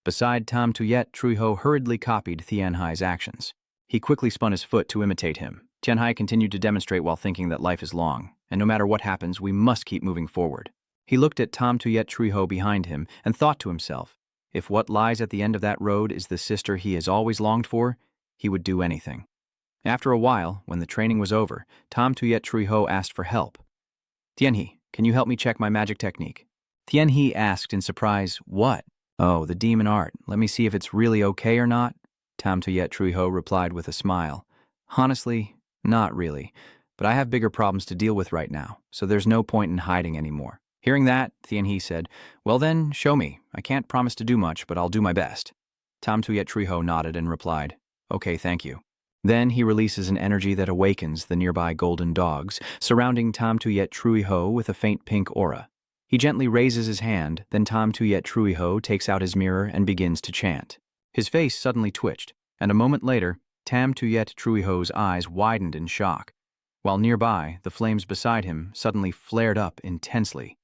Beside Tam Tuyet, Trui Ho hurriedly copied Tianhai's actions. He quickly spun his foot to imitate him. Tianhai continued to demonstrate while thinking that life is long, and no matter what happens, we must keep moving forward. He looked at Tam Tuyet Trui Ho behind him and thought to himself, if what lies at the end of that road is the sister he has always longed for, he would do anything. After a while, when the training was over, Tam Tuyet Trui Ho asked for help. Tianhe, can you help me check my magic technique? Tianhe asked in surprise, what? Oh, the demon art. Let me see if it's really okay or not. Tam Tuyet Trui Ho replied with a smile. Honestly, not really, but I have bigger problems to deal with right now, so there's no point in hiding anymore. Hearing that, Tianhe said, well then, show me. I can't promise to do much, but I'll do my best. Tam Tuyet Trui Ho nodded and replied, okay, thank you. Then he releases an energy that awakens the nearby golden dogs, surrounding Tam Tuyet Trui Ho with a faint pink aura. He gently raises his hand, then Tam Tuyet Trui Ho takes out his mirror and begins to chant. His face suddenly twitched, and a moment later, Tam Tuyet Trui Ho's eyes widened in shock, while nearby, the flames beside him suddenly flared up intensely.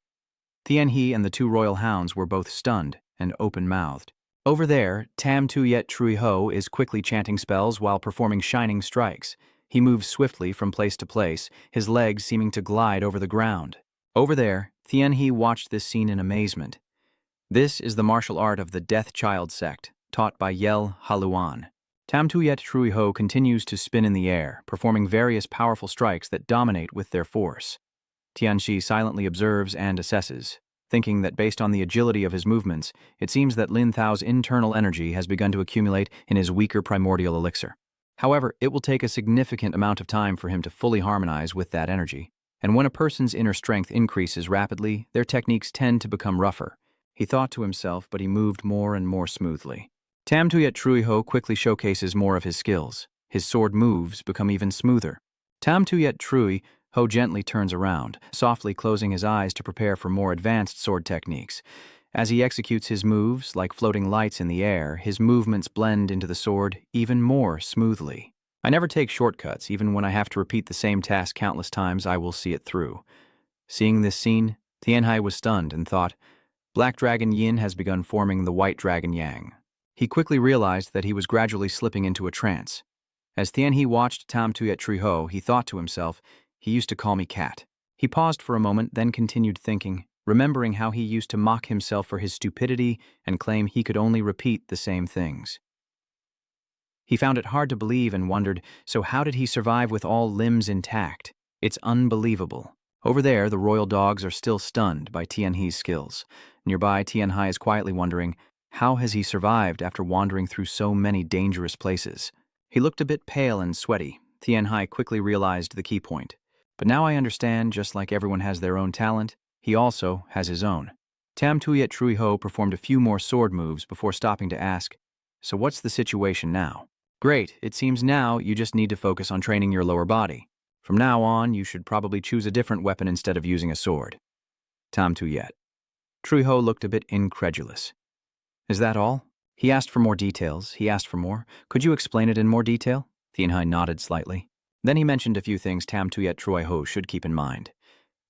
Tianhe and the two royal hounds were both stunned and open-mouthed. Over there, Tam Tuyet Trui Ho is quickly chanting spells while performing shining strikes. He moves swiftly from place to place, his legs seeming to glide over the ground. Over there, Tianhe watched this scene in amazement. This is the martial art of the Death Child sect, taught by Yel Haluan. Tam Tuyet Trui Ho continues to spin in the air, performing various powerful strikes that dominate with their force. Tianxi silently observes and assesses, thinking that based on the agility of his movements, it seems that Lin Thao's internal energy has begun to accumulate in his weaker primordial elixir. However, it will take a significant amount of time for him to fully harmonize with that energy, and when a person's inner strength increases rapidly, their techniques tend to become rougher. He thought to himself, but he moved more and more smoothly. Tam Tuyet Trui Ho quickly showcases more of his skills. His sword moves become even smoother. Tam Tuyet Trui Ho gently turns around, softly closing his eyes to prepare for more advanced sword techniques. As he executes his moves, like floating lights in the air, his movements blend into the sword even more smoothly. I never take shortcuts, even when I have to repeat the same task countless times, I will see it through. Seeing this scene, Tianhai was stunned and thought, Black Dragon Yin has begun forming the White Dragon Yang. He quickly realized that he was gradually slipping into a trance. As Tianhe watched Tam Tuyet Trui Ho, he thought to himself, he used to call me Cat. He paused for a moment, then continued thinking, remembering how he used to mock himself for his stupidity and claim he could only repeat the same things. He found it hard to believe and wondered, so how did he survive with all limbs intact? It's unbelievable. Over there, the royal dogs are still stunned by Tianhe's skills. Nearby, Tianhe is quietly wondering, how has he survived after wandering through so many dangerous places? He looked a bit pale and sweaty. Tianhe quickly realized the key point. But now I understand, just like everyone has their own talent, he also has his own. Tam Tuyet Truiho performed a few more sword moves before stopping to ask, so what's the situation now? Great, it seems now you just need to focus on training your lower body. From now on, you should probably choose a different weapon instead of using a sword. Tam Tuyet. Truiho looked a bit incredulous. Is that all? He asked for more details. He asked for more. Could you explain it in more detail? Tianhe nodded slightly. Then he mentioned a few things Tam Tuyet Truiho should keep in mind.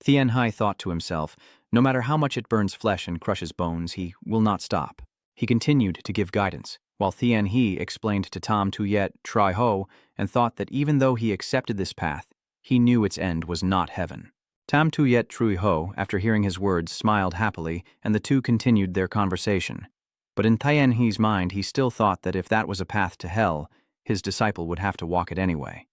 Tianhe thought to himself, no matter how much it burns flesh and crushes bones, he will not stop. He continued to give guidance, while Tianhe explained to Tam Tuyet Truiho and thought that even though he accepted this path, he knew its end was not heaven. Tam Tuyet Truiho, after hearing his words, smiled happily, and the two continued their conversation. But in Tianhe's mind, he still thought that if that was a path to hell, his disciple would have to walk it anyway.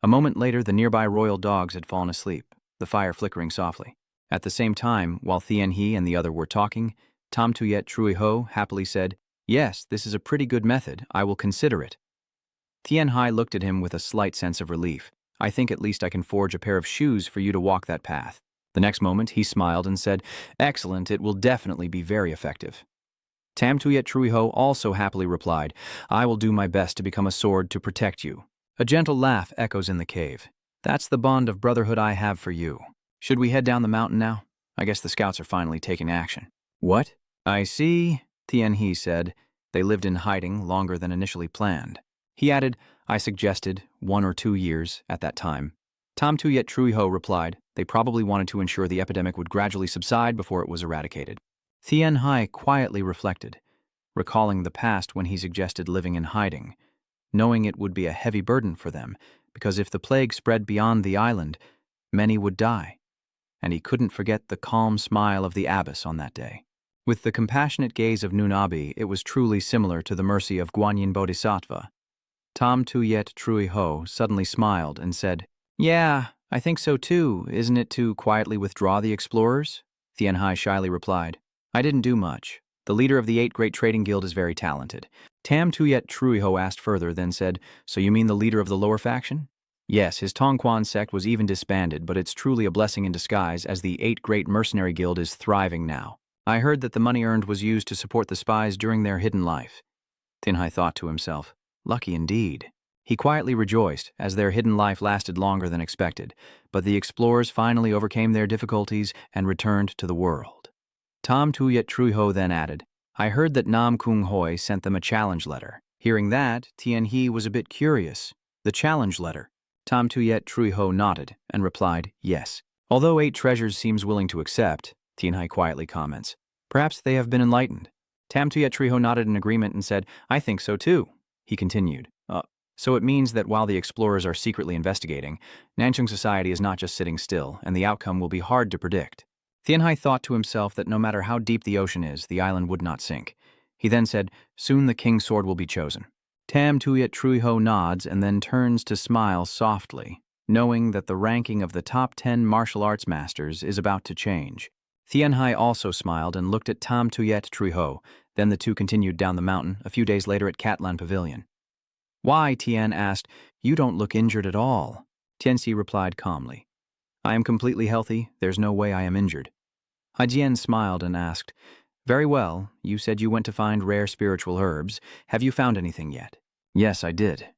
A moment later, the nearby royal dogs had fallen asleep, the fire flickering softly. At the same time, while Tianhe and the other were talking, Tam Tuyet Truiho happily said, "Yes, this is a pretty good method. I will consider it." Tianhe looked at him with a slight sense of relief. "I think at least I can forge a pair of shoes for you to walk that path." The next moment, he smiled and said, "Excellent, it will definitely be very effective." Tam Tuyet Truiho also happily replied, "I will do my best to become a sword to protect you." A gentle laugh echoes in the cave. "That's the bond of brotherhood I have for you. Should we head down the mountain now? I guess the scouts are finally taking action." "What? I see," Tianhe said. "They lived in hiding longer than initially planned." He added, "I suggested 1 or 2 years at that time." Tam Tuyet Truiho replied, "They probably wanted to ensure the epidemic would gradually subside before it was eradicated." Tianhe quietly reflected, recalling the past when he suggested living in hiding, knowing it would be a heavy burden for them, because if the plague spread beyond the island, many would die. And he couldn't forget the calm smile of the abbess on that day. With the compassionate gaze of Nunabi, it was truly similar to the mercy of Guanyin Bodhisattva. Tam Tuyet Truiho suddenly smiled and said, "Yeah, I think so too. Isn't it to quietly withdraw the explorers?" Tianhe shyly replied, "I didn't do much. The leader of the 8 Great Trading Guild is very talented." Tam Tuyet Truiho asked further, then said, "So you mean the leader of the lower faction?" "Yes, his Tongquan sect was even disbanded, but it's truly a blessing in disguise as the 8 Great Mercenary Guild is thriving now. I heard that the money earned was used to support the spies during their hidden life." Tianhe thought to himself, "Lucky indeed." He quietly rejoiced, as their hidden life lasted longer than expected, but the explorers finally overcame their difficulties and returned to the world. Tam Tuyet Truiho then added, "I heard that Nam Kung Hoi sent them a challenge letter." Hearing that, Tianhe was a bit curious. "The challenge letter?" Tam Tuyet Truiho nodded and replied, "Yes. Although 8 treasures seems willing to accept," Tianhe quietly comments, "perhaps they have been enlightened." Tam Tuyet Truiho nodded in agreement and said, "I think so too." He continued, "So it means that while the explorers are secretly investigating, Nanchung society is not just sitting still, and the outcome will be hard to predict." Tianhe thought to himself that no matter how deep the ocean is, the island would not sink. He then said, "Soon the king's sword will be chosen." Tam Tuyet Truiho nods and then turns to smile softly, knowing that the ranking of the top 10 martial arts masters is about to change. Tianhe also smiled and looked at Tam Tuyet Truiho. Then the two continued down the mountain, a few days later at Catlan Pavilion. "Why?" Tian asked. "You don't look injured at all." Tianxi replied calmly, "I am completely healthy. There's no way I am injured." Haijian smiled and asked, "Very well. You said you went to find rare spiritual herbs. Have you found anything yet?" "Yes, I did."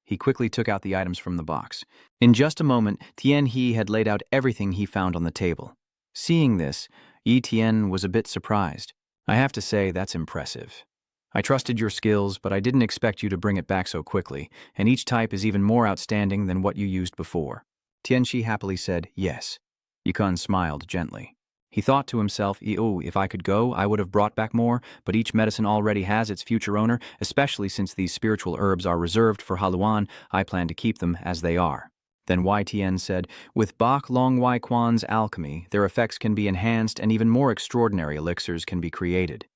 He quickly took out the items from the box. In just a moment, Tianhe had laid out everything he found on the table. Seeing this, Yi Tian was a bit surprised. "I have to say, that's impressive. I trusted your skills, but I didn't expect you to bring it back so quickly, and each type is even more outstanding than what you used before." Tianxi happily said, "Yes." Yukon smiled gently. He thought to himself, if I could go, I would have brought back more, but each medicine already has its future owner, especially since these spiritual herbs are reserved for Haluan. I plan to keep them as they are." Then YTN said, "With Bach Long Wai Kwan's alchemy, their effects can be enhanced and even more extraordinary elixirs can be created."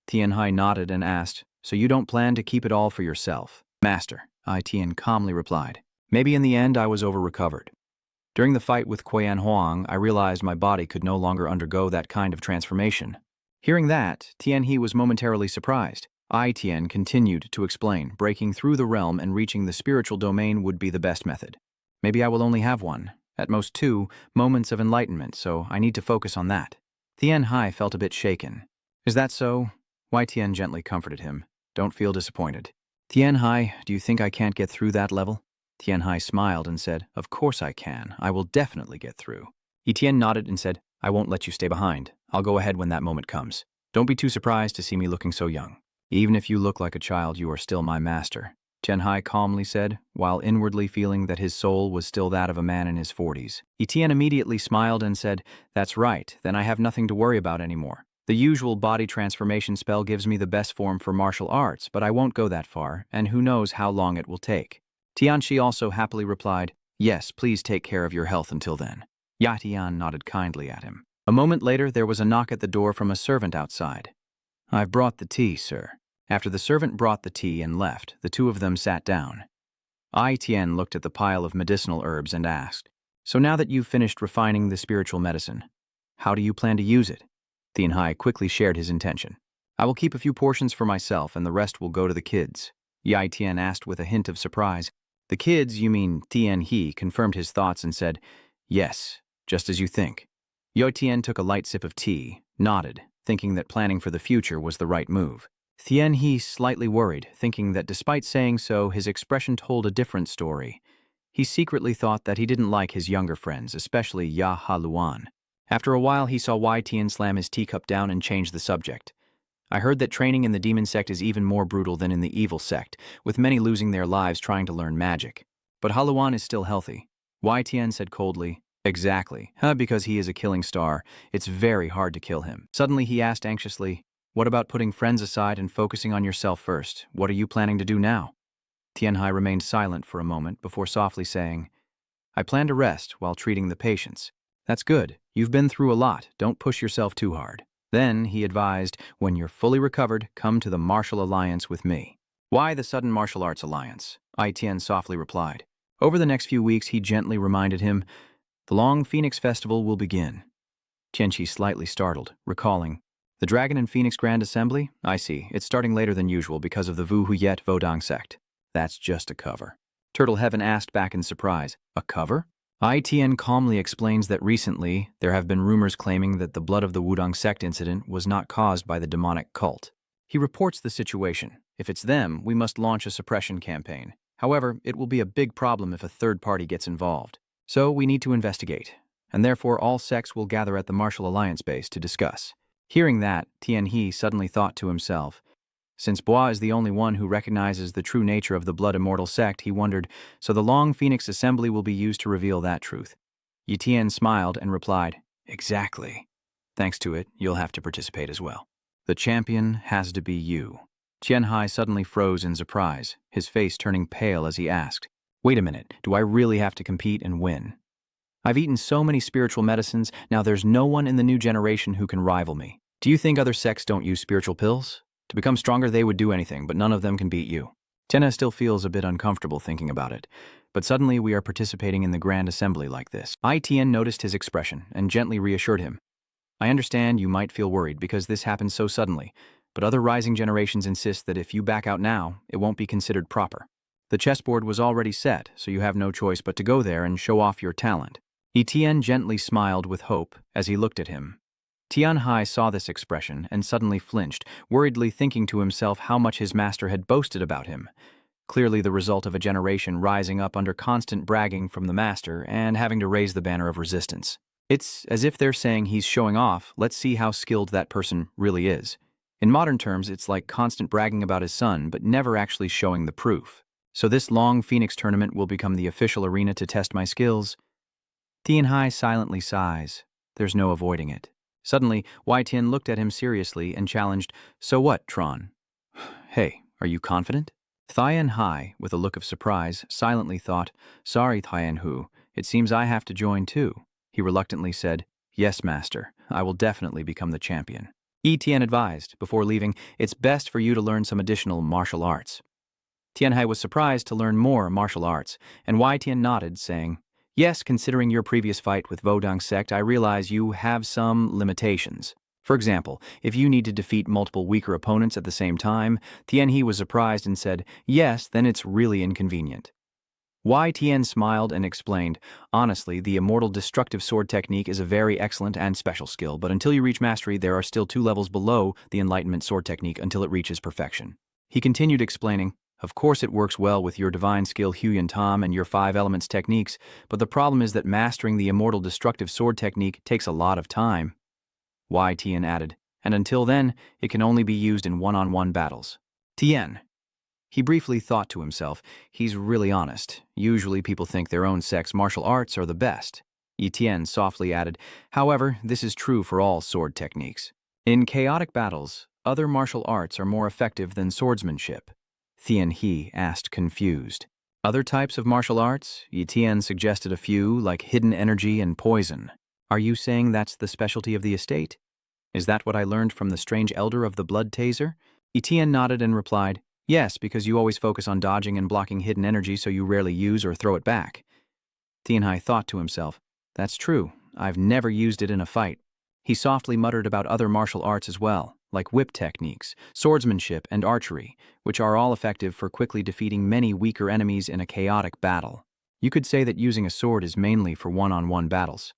Tianhe nodded and asked, "So you don't plan to keep it all for yourself?" Master, Tian calmly replied. Maybe in the end I was over-recovered. During the fight with Qian Huang, I realized my body could no longer undergo that kind of transformation. Hearing that, Tian He was momentarily surprised. Tian continued to explain, breaking through the realm and reaching the spiritual domain would be the best method. Maybe I will only have one, at most 2, moments of enlightenment, so I need to focus on that. Tian Hai felt a bit shaken. Is that so? Tian gently comforted him. Don't feel disappointed. Tian Hai, do you think I can't get through that level? Tian Hai smiled and said, Of course I can. I will definitely get through. Tian nodded and said, I won't let you stay behind. I'll go ahead when that moment comes. Don't be too surprised to see me looking so young. Even if you look like a child, you are still my master, Tian Hai calmly said, while inwardly feeling that his soul was still that of a man in his 40s. Tian immediately smiled and said, That's right, then I have nothing to worry about anymore. The usual body transformation spell gives me the best form for martial arts, but I won't go that far, and who knows how long it will take. Tianxi also happily replied, Yes, please take care of your health until then. Tian nodded kindly at him. A moment later, there was a knock at the door from a servant outside. I've brought the tea, sir. After the servant brought the tea and left, the two of them sat down. Tian looked at the pile of medicinal herbs and asked, So now that you've finished refining the spiritual medicine, how do you plan to use it? Tian Hai quickly shared his intention. I will keep a few portions for myself and the rest will go to the kids. Tian asked with a hint of surprise. The kids, you mean Tian He, confirmed his thoughts and said, Yes, just as you think. Tian took a light sip of tea, nodded, thinking that planning for the future was the right move. Tian He slightly worried, thinking that despite saying so, his expression told a different story. He secretly thought that he didn't like his younger friends, especially Ya Haluan. After a while, he saw Tian slam his teacup down and change the subject. I heard that training in the demon sect is even more brutal than in the evil sect, with many losing their lives trying to learn magic. But Haluan is still healthy. Tian said coldly, Exactly. Because he is a killing star, it's very hard to kill him. Suddenly he asked anxiously, What about putting friends aside and focusing on yourself first? What are you planning to do now? Tian Hai remained silent for a moment before softly saying, I plan to rest while treating the patients. That's good. You've been through a lot. Don't push yourself too hard. Then, he advised, when you're fully recovered, come to the martial alliance with me. Why the sudden martial arts alliance? Tian softly replied. Over the next few weeks, he gently reminded him, the Long Phoenix Festival will begin. Tianqi slightly startled, recalling, the Dragon and Phoenix Grand Assembly? I see. It's starting later than usual because of the Wu Huyet Vodang sect. That's just a cover. Turtle Heaven asked back in surprise, a cover? Tian calmly explains that recently there have been rumors claiming that the blood of the Wudang sect incident was not caused by the demonic cult. He reports the situation. If it's them, we must launch a suppression campaign. However, it will be a big problem if a third party gets involved. So we need to investigate, and therefore all sects will gather at the Martial Alliance base to discuss. Hearing that, Tian He suddenly thought to himself, since Bois is the only one who recognizes the true nature of the Blood Immortal sect, he wondered, so the Long Phoenix Assembly will be used to reveal that truth. Tian smiled and replied, Exactly. Thanks to it, you'll have to participate as well. The champion has to be you. Tian Hai suddenly froze in surprise, his face turning pale as he asked, Wait a minute, do I really have to compete and win? I've eaten so many spiritual medicines, now there's no one in the new generation who can rival me. Do you think other sects don't use spiritual pills? To become stronger, they would do anything, but none of them can beat you. Tian still feels a bit uncomfortable thinking about it, but suddenly we are participating in the Grand Assembly like this. Tian noticed his expression and gently reassured him. I understand you might feel worried because this happened so suddenly, but other rising generations insist that if you back out now, it won't be considered proper. The chessboard was already set, so you have no choice but to go there and show off your talent. Tian gently smiled with hope as he looked at him. Tian Hai saw this expression and suddenly flinched, worriedly thinking to himself how much his master had boasted about him. Clearly the result of a generation rising up under constant bragging from the master and having to raise the banner of resistance. It's as if they're saying he's showing off, let's see how skilled that person really is. In modern terms, it's like constant bragging about his son, but never actually showing the proof. So this Long Phoenix tournament will become the official arena to test my skills. Tian Hai silently sighs. There's no avoiding it. Suddenly, Tian looked at him seriously and challenged, So what, Tron? Hey, are you confident? Tian Hai, with a look of surprise, silently thought, Sorry, Tian Hu, it seems I have to join too. He reluctantly said, Yes, master, I will definitely become the champion. Tian advised, before leaving, it's best for you to learn some additional martial arts. Tianhai was surprised to learn more martial arts, and Wei Tian nodded, saying, "Yes, considering your previous fight with Vodang sect, I realize you have some limitations. For example, if you need to defeat multiple weaker opponents at the same time." Tianhe was surprised and said, "Yes, then it's really inconvenient." Wei Tian smiled and explained, "Honestly, the Immortal Destructive Sword technique is a very excellent and special skill, but until you reach mastery, there are still 2 levels below the Enlightenment Sword technique until it reaches perfection." He continued explaining, "Of course it works well with your divine skill Huyan Tam and your 5 elements techniques, but the problem is that mastering the Immortal Destructive Sword technique takes a lot of time." Wei Tian added, "And until then, it can only be used in one-on-one battles." Tian. He briefly thought to himself, he's really honest. Usually people think their own sex martial arts are the best. Etienne softly added, "However, this is true for all sword techniques. In chaotic battles, other martial arts are more effective than swordsmanship." Tian He asked, confused. "Other types of martial arts?" Etienne suggested a few, like hidden energy and poison. "Are you saying that's the specialty of the estate? Is that what I learned from the strange elder of the blood taser?" Etienne nodded and replied, "Yes, because you always focus on dodging and blocking hidden energy so you rarely use or throw it back." Tianhai thought to himself, "That's true. I've never used it in a fight." He softly muttered about other martial arts as well, like whip techniques, swordsmanship, and archery, which are all effective for quickly defeating many weaker enemies in a chaotic battle. You could say that using a sword is mainly for one-on-one battles.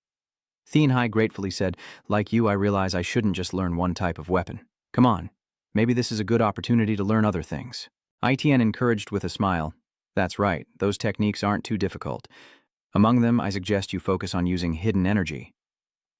Tianhai gratefully said, "Like you, I realize I shouldn't just learn one type of weapon. Come on. Maybe this is a good opportunity to learn other things." Etienne encouraged with a smile, "That's right, those techniques aren't too difficult. Among them, I suggest you focus on using hidden energy."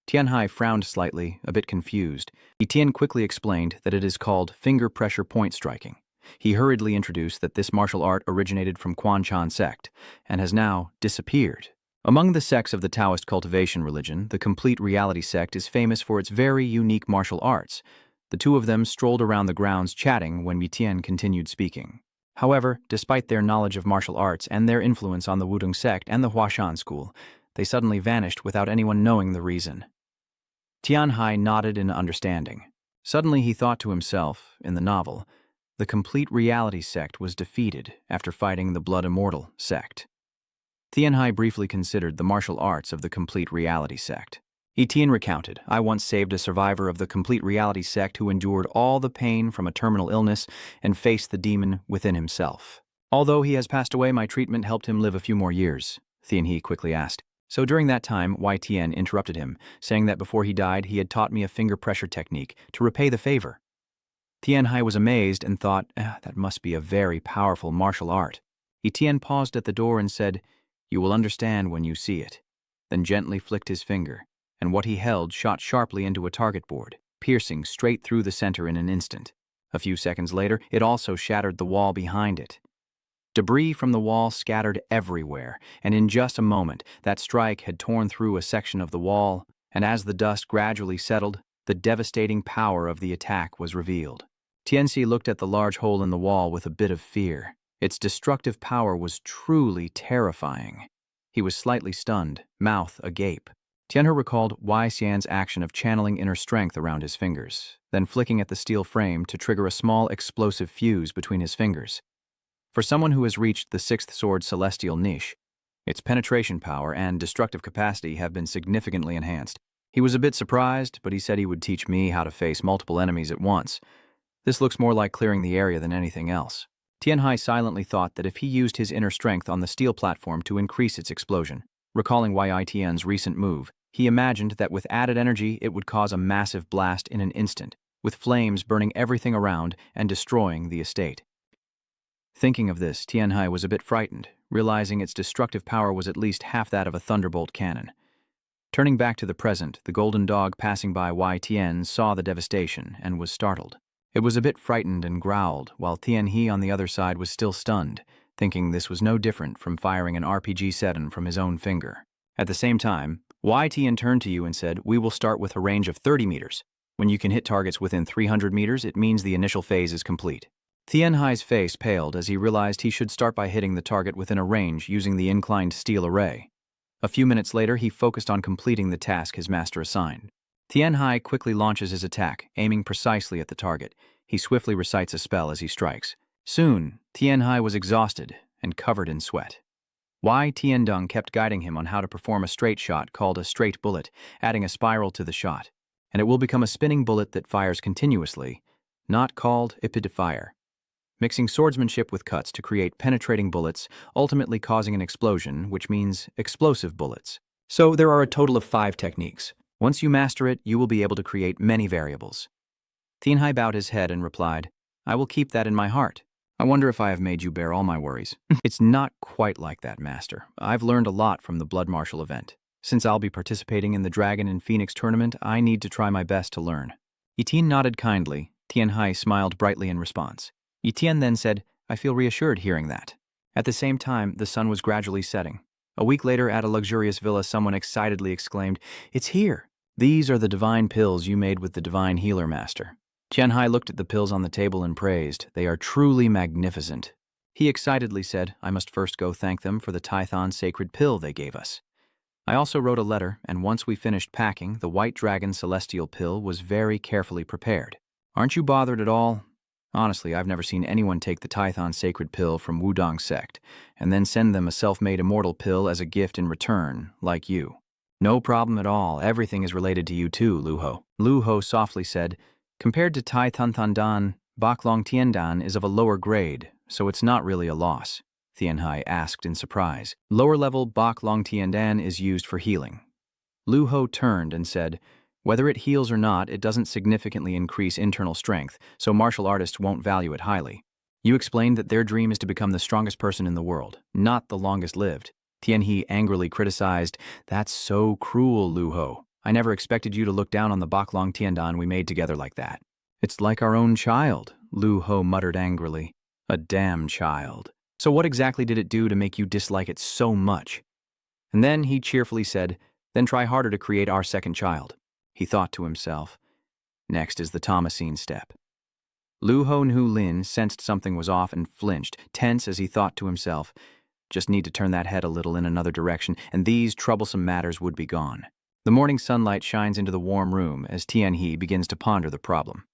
Tianhai frowned slightly, a bit confused. Etienne quickly explained that it is called finger pressure point striking. He hurriedly introduced that this martial art originated from Quanchan sect and has now disappeared. Among the sects of the Taoist cultivation religion, the Complete Reality sect is famous for its very unique martial arts. The two of them strolled around the grounds chatting when Etienne continued speaking. However, despite their knowledge of martial arts and their influence on the Wudong sect and the Huashan school, they suddenly vanished without anyone knowing the reason. Tianhai nodded in understanding. Suddenly he thought to himself, in the novel, the Complete Reality sect was defeated after fighting the Blood Immortal sect. Tianhai briefly considered the martial arts of the Complete Reality sect. Etienne recounted, "I once saved a survivor of the Complete Reality sect who endured all the pain from a terminal illness and faced the demon within himself. Although he has passed away, my treatment helped him live a few more years." Tianhe quickly asked. So during that time, Wei Tian interrupted him, saying that before he died, he had taught me a finger pressure technique to repay the favor. Tianhai was amazed and thought, that must be a very powerful martial art. Etienne paused at the door and said, "You will understand when you see it," then gently flicked his finger, and what he held shot sharply into a target board, piercing straight through the center in an instant. A few seconds later, it also shattered the wall behind it. Debris from the wall scattered everywhere, and in just a moment, that strike had torn through a section of the wall, and as the dust gradually settled, the devastating power of the attack was revealed. Tianxi looked at the large hole in the wall with a bit of fear. Its destructive power was truly terrifying. He was slightly stunned, mouth agape. Tianhe recalled Wei Xian's action of channeling inner strength around his fingers, then flicking at the steel frame to trigger a small explosive fuse between his fingers. For someone who has reached the sixth sword celestial niche, its penetration power and destructive capacity have been significantly enhanced. He was a bit surprised, but he said he would teach me how to face multiple enemies at once. This looks more like clearing the area than anything else. Tianhai silently thought that if he used his inner strength on the steel platform to increase its explosion, recalling Wei Tian's recent move, he imagined that with added energy it would cause a massive blast in an instant, with flames burning everything around and destroying the estate. Thinking of this, Tianhai was a bit frightened, realizing its destructive power was at least half that of a thunderbolt cannon. Turning back to the present, the golden dog passing by Wei Tian saw the devastation and was startled. It was a bit frightened and growled, while Tianhe on the other side was still stunned, thinking this was no different from firing an RPG-7 from his own finger. At the same time, Wei Tian turned to you and said, "We will start with a range of 30 meters. When you can hit targets within 300 meters, it means the initial phase is complete." Tianhai's face paled as he realized he should start by hitting the target within a range using the inclined steel array. A few minutes later, he focused on completing the task his master assigned. Tianhai quickly launches his attack, aiming precisely at the target. He swiftly recites a spell as he strikes. Soon, Tianhai was exhausted and covered in sweat. Wai Tiandong kept guiding him on how to perform a straight shot called a straight bullet, adding a spiral to the shot, and it will become a spinning bullet that fires continuously, not called ipid fire. Mixing swordsmanship with cuts to create penetrating bullets, ultimately causing an explosion, which means explosive bullets. So there are a total of 5 techniques. Once you master it, you will be able to create many variables. Tianhai bowed his head and replied, I will keep that in my heart. I wonder if I have made you bear all my worries. It's not quite like that, Master. I've learned a lot from the Blood Martial event. Since I'll be participating in the Dragon and Phoenix tournament, I need to try my best to learn. Etienne nodded kindly. Tianhai smiled brightly in response. Etienne then said, I feel reassured hearing that. At the same time, the sun was gradually setting. A week later, at a luxurious villa, someone excitedly exclaimed, It's here! These are the divine pills you made with the divine healer, Master. Tianhai looked at the pills on the table and praised, They are truly magnificent. He excitedly said, I must first go thank them for the Tython sacred pill they gave us. I also wrote a letter, and once we finished packing, the White Dragon celestial pill was very carefully prepared. Aren't you bothered at all? Honestly, I've never seen anyone take the Tython sacred pill from Wudong sect, and then send them a self-made immortal pill as a gift in return, like you. No problem at all, everything is related to you too, Lu Ho. Lu Ho softly said, Compared to Tai Thun Thun Dan, Bak Long Tiandan is of a lower grade, so it's not really a loss, Tianhai asked in surprise. Lower-level Bak Long Tiandan is used for healing. Lu Ho turned and said, Whether it heals or not, it doesn't significantly increase internal strength, so martial artists won't value it highly. You explained that their dream is to become the strongest person in the world, not the longest lived. Tianhe angrily criticized, That's so cruel, Lu Ho. I never expected you to look down on the Bak Long Tiandan we made together like that. It's like our own child, Lu Ho muttered angrily. A damn child. So what exactly did it do to make you dislike it so much? And then he cheerfully said, Then try harder to create our second child. He thought to himself. Next is the Thomasine step. Lu Ho Nhu Lin sensed something was off and flinched, tense as he thought to himself, Just need to turn that head a little in another direction, and these troublesome matters would be gone. The morning sunlight shines into the warm room as Tianhe begins to ponder the problem.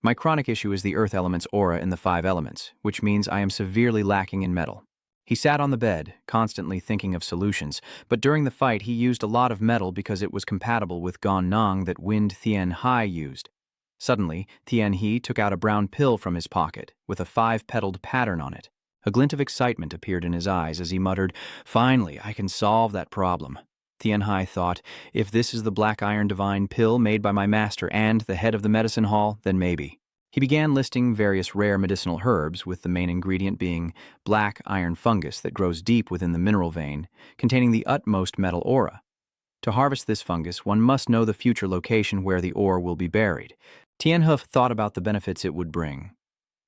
My chronic issue is the earth element's aura in the 5 elements, which means I am severely lacking in metal. He sat on the bed, constantly thinking of solutions, but during the fight he used a lot of metal because it was compatible with Gon Nong that Wind Tianhai used. Suddenly, Tianhe took out a brown pill from his pocket, with a 5-petaled pattern on it. A glint of excitement appeared in his eyes as he muttered, Finally, I can solve that problem. Tianhai thought, If this is the black iron divine pill made by my master and the head of the medicine hall, then maybe. He began listing various rare medicinal herbs, with the main ingredient being black iron fungus that grows deep within the mineral vein, containing the utmost metal aura. To harvest this fungus, one must know the future location where the ore will be buried. Tianhe thought about the benefits it would bring.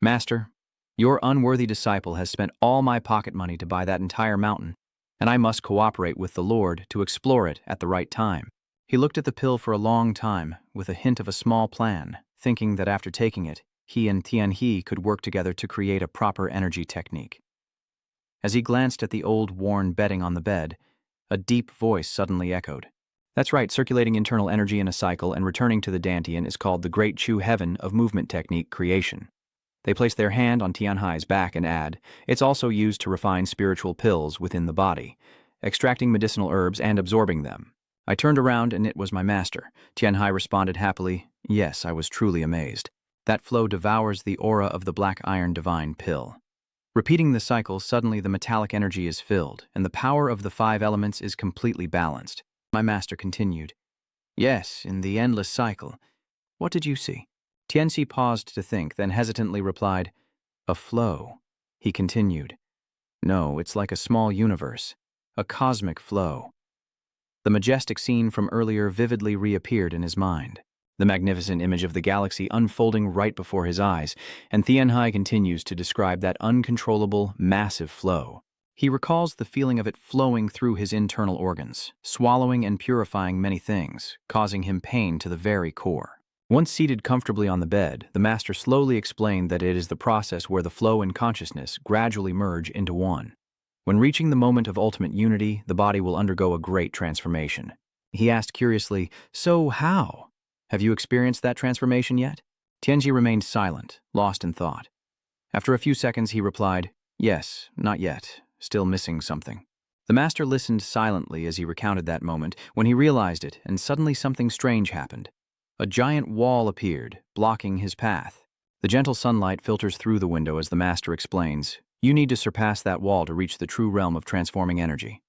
Master, your unworthy disciple has spent all my pocket money to buy that entire mountain, and I must cooperate with the Lord to explore it at the right time. He looked at the pill for a long time, with a hint of a small plan, thinking that after taking it, he and Tianhe could work together to create a proper energy technique. As he glanced at the old worn bedding on the bed, a deep voice suddenly echoed. That's right, circulating internal energy in a cycle and returning to the Dantian is called the Great Chu Heaven of movement technique creation. They place their hand on Tianhai's back and add, It's also used to refine spiritual pills within the body, extracting medicinal herbs and absorbing them. I turned around and it was my master. Tianhai responded happily, Yes, I was truly amazed. That flow devours the aura of the black iron divine pill. Repeating the cycle, suddenly the metallic energy is filled, and the power of the 5 elements is completely balanced. My master continued, Yes, in the endless cycle. What did you see? Tianxi paused to think, then hesitantly replied, A flow. He continued, No, it's like a small universe, a cosmic flow. The majestic scene from earlier vividly reappeared in his mind, the magnificent image of the galaxy unfolding right before his eyes, and Tianhai continues to describe that uncontrollable, massive flow. He recalls the feeling of it flowing through his internal organs, swallowing and purifying many things, causing him pain to the very core. Once seated comfortably on the bed, the master slowly explained that it is the process where the flow and consciousness gradually merge into one. When reaching the moment of ultimate unity, the body will undergo a great transformation. He asked curiously, So how? Have you experienced that transformation yet? Tianji remained silent, lost in thought. After a few seconds, he replied, "Yes, not yet, still missing something." The master listened silently as he recounted that moment, when he realized it, and suddenly something strange happened. A giant wall appeared, blocking his path. The gentle sunlight filters through the window as the master explains, "You need to surpass that wall to reach the true realm of transforming energy."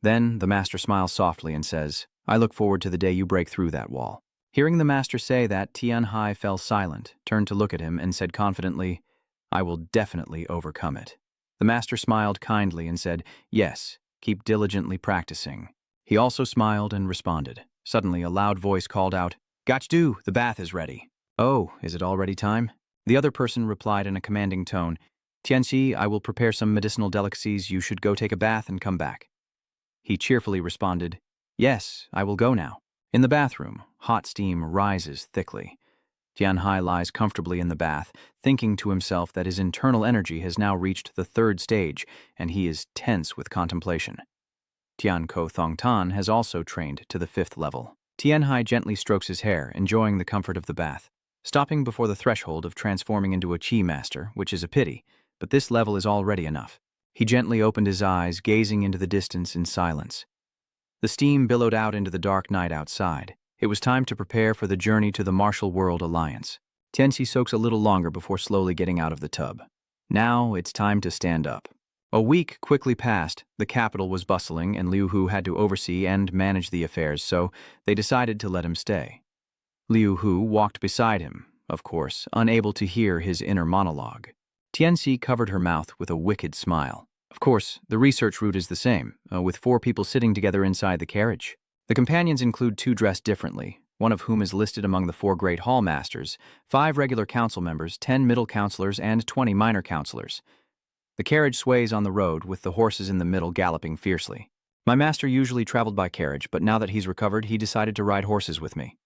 Then, the master smiles softly and says, "I look forward to the day you break through that wall." Hearing the master say that, Tianhai fell silent, turned to look at him, and said confidently, "I will definitely overcome it." The master smiled kindly and said, "Yes, keep diligently practicing." He also smiled and responded. Suddenly, a loud voice called out, "Gachdu, the bath is ready." "Oh, is it already time?" The other person replied in a commanding tone, "Tianxi, I will prepare some medicinal delicacies. You should go take a bath and come back." He cheerfully responded, "Yes, I will go now." In the bathroom, hot steam rises thickly. Tianhai lies comfortably in the bath, thinking to himself that his internal energy has now reached the 3rd stage, and he is tense with contemplation. Tian Ko Thong Tan has also trained to the 5th level. Tianhai gently strokes his hair, enjoying the comfort of the bath, stopping before the threshold of transforming into a Qi master, which is a pity, but this level is already enough. He gently opened his eyes, gazing into the distance in silence. The steam billowed out into the dark night outside. It was time to prepare for the journey to the Martial World Alliance. Tianxi soaks a little longer before slowly getting out of the tub. Now it's time to stand up. A week quickly passed. The capital was bustling, and Liu Hu had to oversee and manage the affairs, so they decided to let him stay. Liu Hu walked beside him, of course, unable to hear his inner monologue. Tianxi covered her mouth with a wicked smile. Of course, the research route is the same, with 4 people sitting together inside the carriage. The companions include 2 dressed differently, one of whom is listed among the 4 great hall masters, 5 regular council members, 10 middle counselors, and 20 minor counselors. The carriage sways on the road, with the horses in the middle galloping fiercely. My master usually traveled by carriage, but now that he's recovered, he decided to ride horses with me.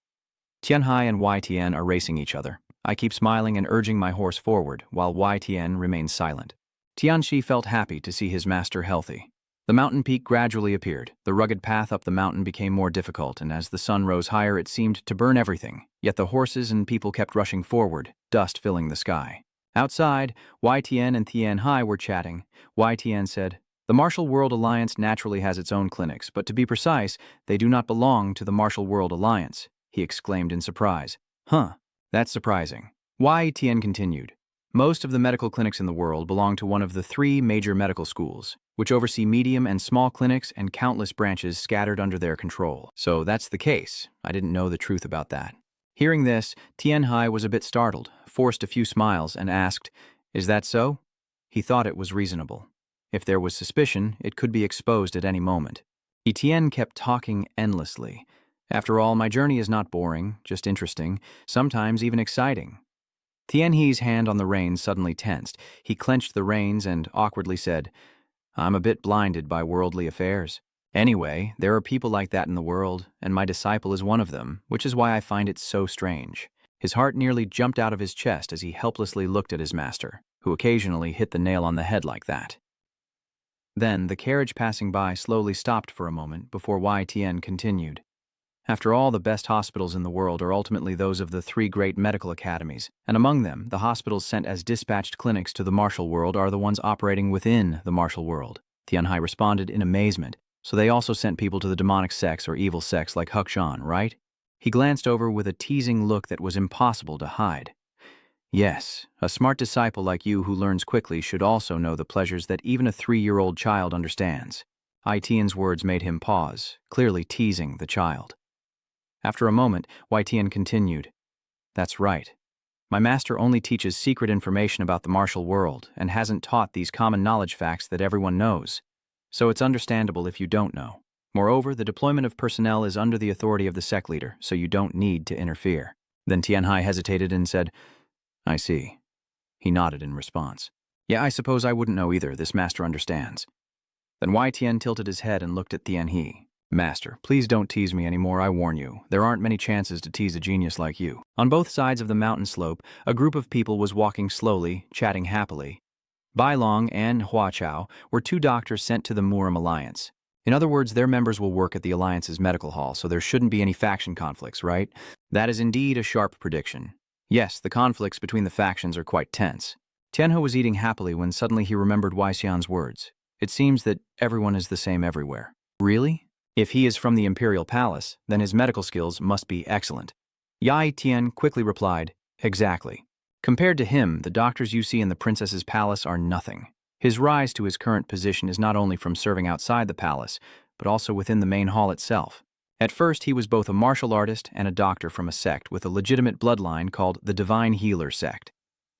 Tianhai and YTN are racing each other. I keep smiling and urging my horse forward, while YTN remains silent. Tianxi felt happy to see his master healthy. The mountain peak gradually appeared. The rugged path up the mountain became more difficult, and as the sun rose higher, it seemed to burn everything. Yet the horses and people kept rushing forward, dust filling the sky. Outside, YTN and Tianhai were chatting. YTN said, "The Martial World Alliance naturally has its own clinics, but to be precise, they do not belong to the Martial World Alliance," he exclaimed in surprise. "Huh, that's surprising." YTN continued, "Most of the medical clinics in the world belong to one of the 3 major medical schools, which oversee medium and small clinics and countless branches scattered under their control. So that's the case. I didn't know the truth about that." Hearing this, Tianhai was a bit startled, forced a few smiles, and asked, "Is that so?" He thought it was reasonable. If there was suspicion, it could be exposed at any moment. Etienne kept talking endlessly. "After all, my journey is not boring, just interesting, sometimes even exciting." Tianhe's hand on the reins suddenly tensed. He clenched the reins and awkwardly said, "I'm a bit blinded by worldly affairs. Anyway, there are people like that in the world, and my disciple is one of them, which is why I find it so strange." His heart nearly jumped out of his chest as he helplessly looked at his master, who occasionally hit the nail on the head like that. Then, the carriage passing by slowly stopped for a moment before YTN continued. "After all, the best hospitals in the world are ultimately those of the 3 great medical academies, and among them, the hospitals sent as dispatched clinics to the martial world are the ones operating within the martial world." Tianhai responded in amazement. "So they also sent people to the demonic sects or evil sects like Hukshan, right?" He glanced over with a teasing look that was impossible to hide. "Yes, a smart disciple like you who learns quickly should also know the pleasures that even a 3-year-old child understands." Itian's words made him pause, clearly teasing the child. After a moment, YTN continued, "That's right. My master only teaches secret information about the martial world and hasn't taught these common knowledge facts that everyone knows. So it's understandable if you don't know. Moreover, the deployment of personnel is under the authority of the sect leader, so you don't need to interfere." Then Tianhai hesitated and said, "I see." He nodded in response. "Yeah, I suppose I wouldn't know either. This master understands." Then YTN tilted his head and looked at Tianhe. "Master, please don't tease me anymore, I warn you. There aren't many chances to tease a genius like you." On both sides of the mountain slope, a group of people was walking slowly, chatting happily. Bai Long and Hua Chao were 2 doctors sent to the Murim Alliance. In other words, their members will work at the Alliance's medical hall, so there shouldn't be any faction conflicts, right? That is indeed a sharp prediction. Yes, the conflicts between the factions are quite tense. Tianhe was eating happily when suddenly he remembered Wei Xian's words. It seems that everyone is the same everywhere. Really? If he is from the imperial palace, then his medical skills must be excellent. Yai Tian quickly replied, exactly. Compared to him, the doctors you see in the princess's palace are nothing. His rise to his current position is not only from serving outside the palace, but also within the main hall itself. At first, he was both a martial artist and a doctor from a sect with a legitimate bloodline called the Divine Healer sect.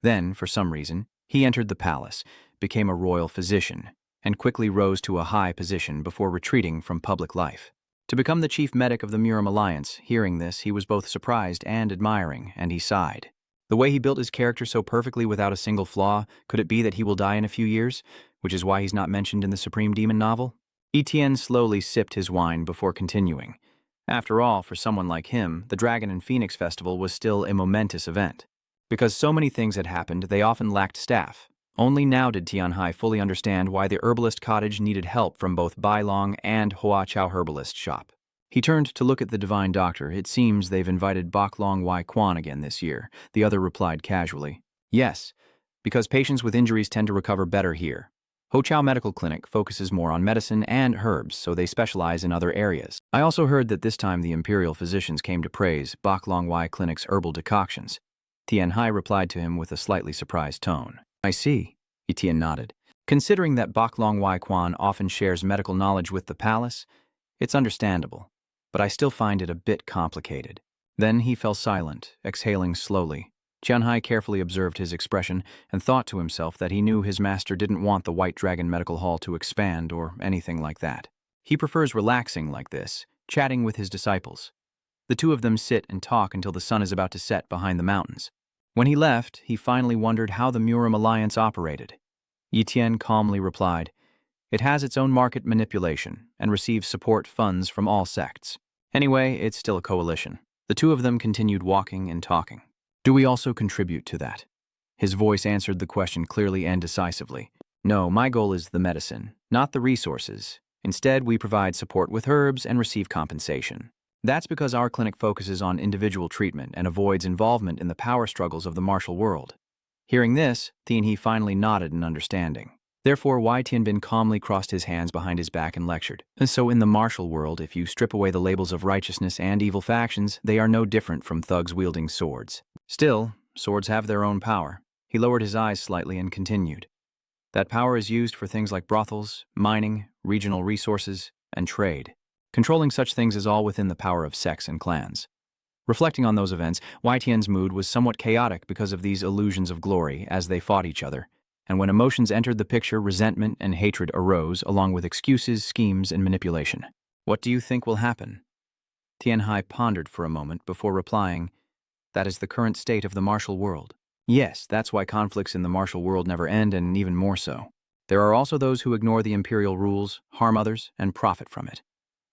Then, for some reason, he entered the palace, became a royal physician, and quickly rose to a high position before retreating from public life. To become the chief medic of the Murim Alliance, hearing this, he was both surprised and admiring, and he sighed. The way he built his character so perfectly without a single flaw, could it be that he will die in a few years, which is why he's not mentioned in the Supreme Demon novel? Etienne slowly sipped his wine before continuing. After all, for someone like him, the Dragon and Phoenix Festival was still a momentous event. Because so many things had happened, they often lacked staff. Only now did Tianhe fully understand why the herbalist cottage needed help from both Bai Long and Hua Chao herbalist shop. He turned to look at the divine doctor. It seems they've invited Bok Long Wai Quan again this year. The other replied casually. Yes, because patients with injuries tend to recover better here. Ho Chao Medical Clinic focuses more on medicine and herbs, so they specialize in other areas. I also heard that this time the imperial physicians came to praise Bok Long Wai Clinic's herbal decoctions. Tianhe replied to him with a slightly surprised tone. I see, Etienne nodded. Considering that Bok Long Wai Quan often shares medical knowledge with the palace, it's understandable, but I still find it a bit complicated. Then he fell silent, exhaling slowly. Tianhe carefully observed his expression and thought to himself that he knew his master didn't want the White Dragon Medical Hall to expand or anything like that. He prefers relaxing like this, chatting with his disciples. The two of them sit and talk until the sun is about to set behind the mountains. When he left, he finally wondered how the Murim Alliance operated. Etienne calmly replied, it has its own market manipulation and receives support funds from all sects. Anyway, it's still a coalition. The two of them continued walking and talking. Do we also contribute to that? His voice answered the question clearly and decisively. No, my goal is the medicine, not the resources. Instead, we provide support with herbs and receive compensation. That's because our clinic focuses on individual treatment and avoids involvement in the power struggles of the martial world. Hearing this, Tianhe finally nodded in understanding. Therefore, Wei Tianbin calmly crossed his hands behind his back and lectured. And so in the martial world, if you strip away the labels of righteousness and evil factions, they are no different from thugs wielding swords. Still, swords have their own power. He lowered his eyes slightly and continued. That power is used for things like brothels, mining, regional resources, and trade. Controlling such things is all within the power of sects and clans. Reflecting on those events, Wei Tian's mood was somewhat chaotic because of these illusions of glory as they fought each other. And when emotions entered the picture, resentment and hatred arose, along with excuses, schemes, and manipulation. What do you think will happen? Tianhe pondered for a moment before replying, that is the current state of the martial world. Yes, that's why conflicts in the martial world never end, and even more so. There are also those who ignore the imperial rules, harm others, and profit from it.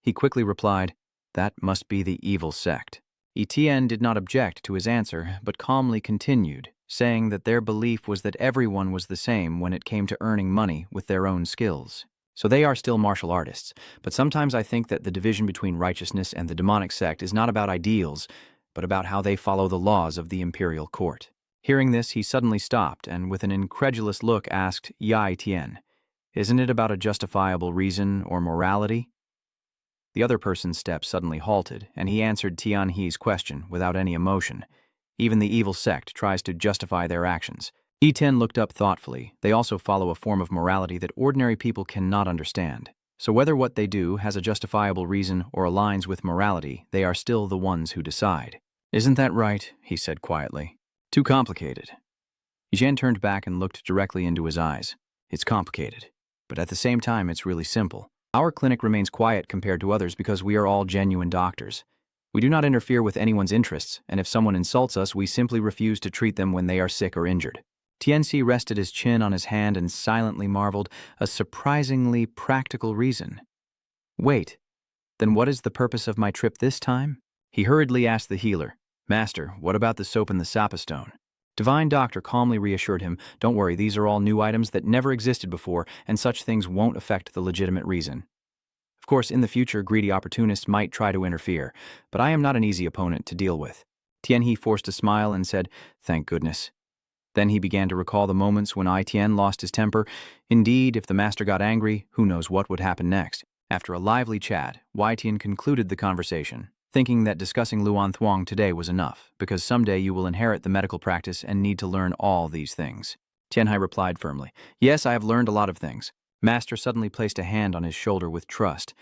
He quickly replied, that must be the evil sect. Etienne did not object to his answer, but calmly continued, saying that their belief was that everyone was the same when it came to earning money with their own skills. So they are still martial artists, but sometimes I think that the division between righteousness and the demonic sect is not about ideals, but about how they follow the laws of the imperial court. Hearing this, he suddenly stopped and with an incredulous look asked Yai Tian, isn't it about a justifiable reason or morality? The other person's step suddenly halted, and he answered Tianhe's question without any emotion. Even the evil sect tries to justify their actions. Etienne looked up thoughtfully. They also follow a form of morality that ordinary people cannot understand. So whether what they do has a justifiable reason or aligns with morality, they are still the ones who decide. Isn't that right? He said quietly. Too complicated. Zhen turned back and looked directly into his eyes. It's complicated, but at the same time it's really simple. Our clinic remains quiet compared to others because we are all genuine doctors. We do not interfere with anyone's interests, and if someone insults us, we simply refuse to treat them when they are sick or injured. Tianxi rested his chin on his hand and silently marveled, a surprisingly practical reason. Wait, then what is the purpose of my trip this time? He hurriedly asked the healer, Master, what about the soap and the Sapa stone? Divine Doctor calmly reassured him, don't worry, these are all new items that never existed before, and such things won't affect the legitimate reason. Of course, in the future, greedy opportunists might try to interfere, but I am not an easy opponent to deal with. Tianhe forced a smile and said, thank goodness. Then he began to recall the moments when Etienne lost his temper. Indeed, if the master got angry, who knows what would happen next. After a lively chat, Etienne concluded the conversation, thinking that discussing Luan Thuong today was enough, because someday you will inherit the medical practice and need to learn all these things. Tianhai replied firmly, "Yes, I have learned a lot of things." Master suddenly placed a hand on his shoulder with trust.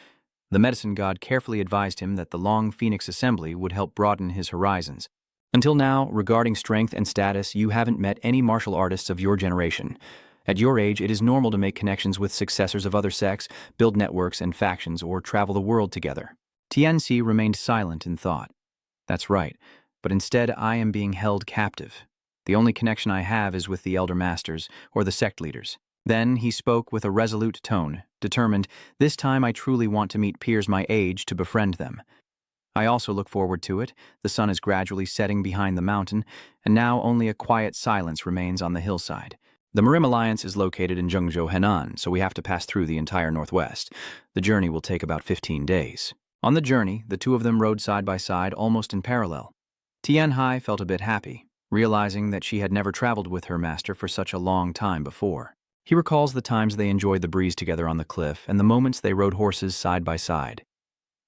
The medicine god carefully advised him that the long Phoenix Assembly would help broaden his horizons. Until now, regarding strength and status, you haven't met any martial artists of your generation. At your age, it is normal to make connections with successors of other sects, build networks and factions, or travel the world together. Tianxi remained silent in thought. That's right, but instead I am being held captive. The only connection I have is with the elder masters, or the sect leaders. Then he spoke with a resolute tone, determined, this time I truly want to meet peers my age to befriend them. I also look forward to it. The sun is gradually setting behind the mountain, and now only a quiet silence remains on the hillside. The Murim Alliance is located in Zhengzhou, Henan, so we have to pass through the entire northwest. The journey will take about 15 days. On the journey, the two of them rode side by side, almost in parallel. Tianhai felt a bit happy, realizing that she had never traveled with her master for such a long time before. He recalls the times they enjoyed the breeze together on the cliff and the moments they rode horses side by side.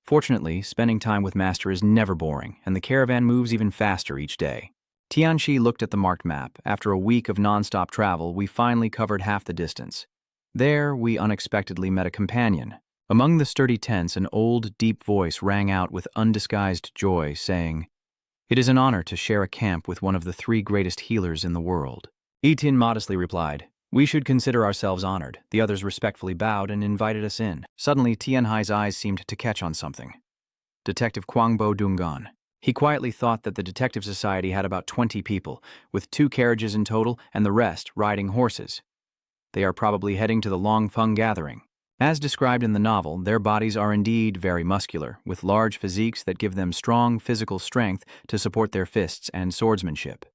Fortunately, spending time with Master is never boring, and the caravan moves even faster each day. Tianxi looked at the marked map. After a week of non-stop travel, we finally covered half the distance. There, we unexpectedly met a companion. Among the sturdy tents, an old, deep voice rang out with undisguised joy, saying, "It is an honor to share a camp with one of the 3 greatest healers in the world." Etienne modestly replied, "We should consider ourselves honored." The others respectfully bowed and invited us in. Suddenly, Tianhai's eyes seemed to catch on something. Detective Kwangbo Dungan. He quietly thought that the detective society had about 20 people, with 2 carriages in total and the rest riding horses. They are probably heading to the Longfeng gathering. As described in the novel, their bodies are indeed very muscular, with large physiques that give them strong physical strength to support their fists and swordsmanship.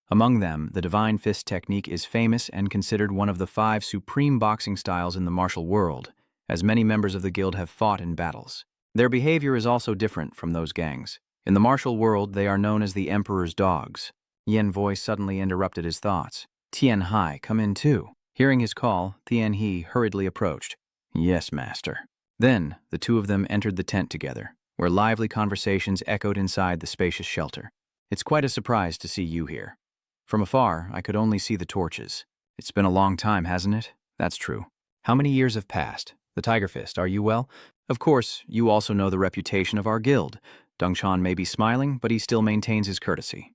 Among them, the Divine Fist technique is famous and considered one of the 5 supreme boxing styles in the martial world, as many members of the guild have fought in battles. Their behavior is also different from those gangs. In the martial world, they are known as the Emperor's Dogs. Yen's voice suddenly interrupted his thoughts. Tianhai, come in too. Hearing his call, Tianhe hurriedly approached. Yes, master. Then, the two of them entered the tent together, where lively conversations echoed inside the spacious shelter. It's quite a surprise to see you here. From afar, I could only see the torches. It's been a long time, hasn't it? That's true. How many years have passed? The Tiger Fist, are you well? Of course, you also know the reputation of our guild. Dongchan may be smiling, but he still maintains his courtesy.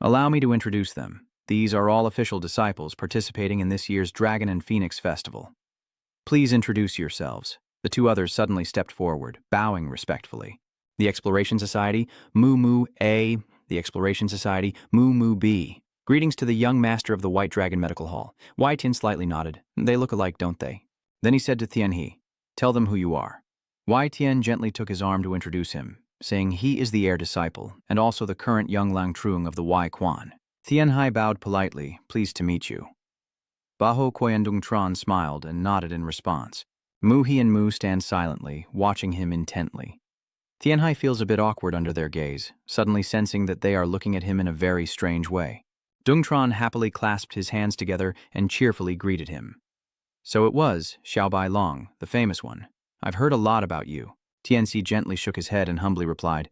Allow me to introduce them. These are all official disciples participating in this year's Dragon and Phoenix Festival. Please introduce yourselves. The 2 others suddenly stepped forward, bowing respectfully. The Exploration Society, Mu Mu A. The Exploration Society, Mu Mu B. Greetings to the young master of the White Dragon Medical Hall. Wai Tin slightly nodded. They look alike, don't they? Then he said to Tianhe, tell them who you are. Wai Tian gently took his arm to introduce him, saying he is the heir disciple, and also the current young Lang Trung of the Wai Quan. Tianhai bowed politely, pleased to meet you. Baho Koyandung Tran smiled and nodded in response. Mu He and Mu stand silently, watching him intently. Tianhai feels a bit awkward under their gaze, suddenly sensing that they are looking at him in a very strange way. Dungtran happily clasped his hands together and cheerfully greeted him. So it was Xiaobai Long, the famous one. I've heard a lot about you. Tianxi gently shook his head and humbly replied,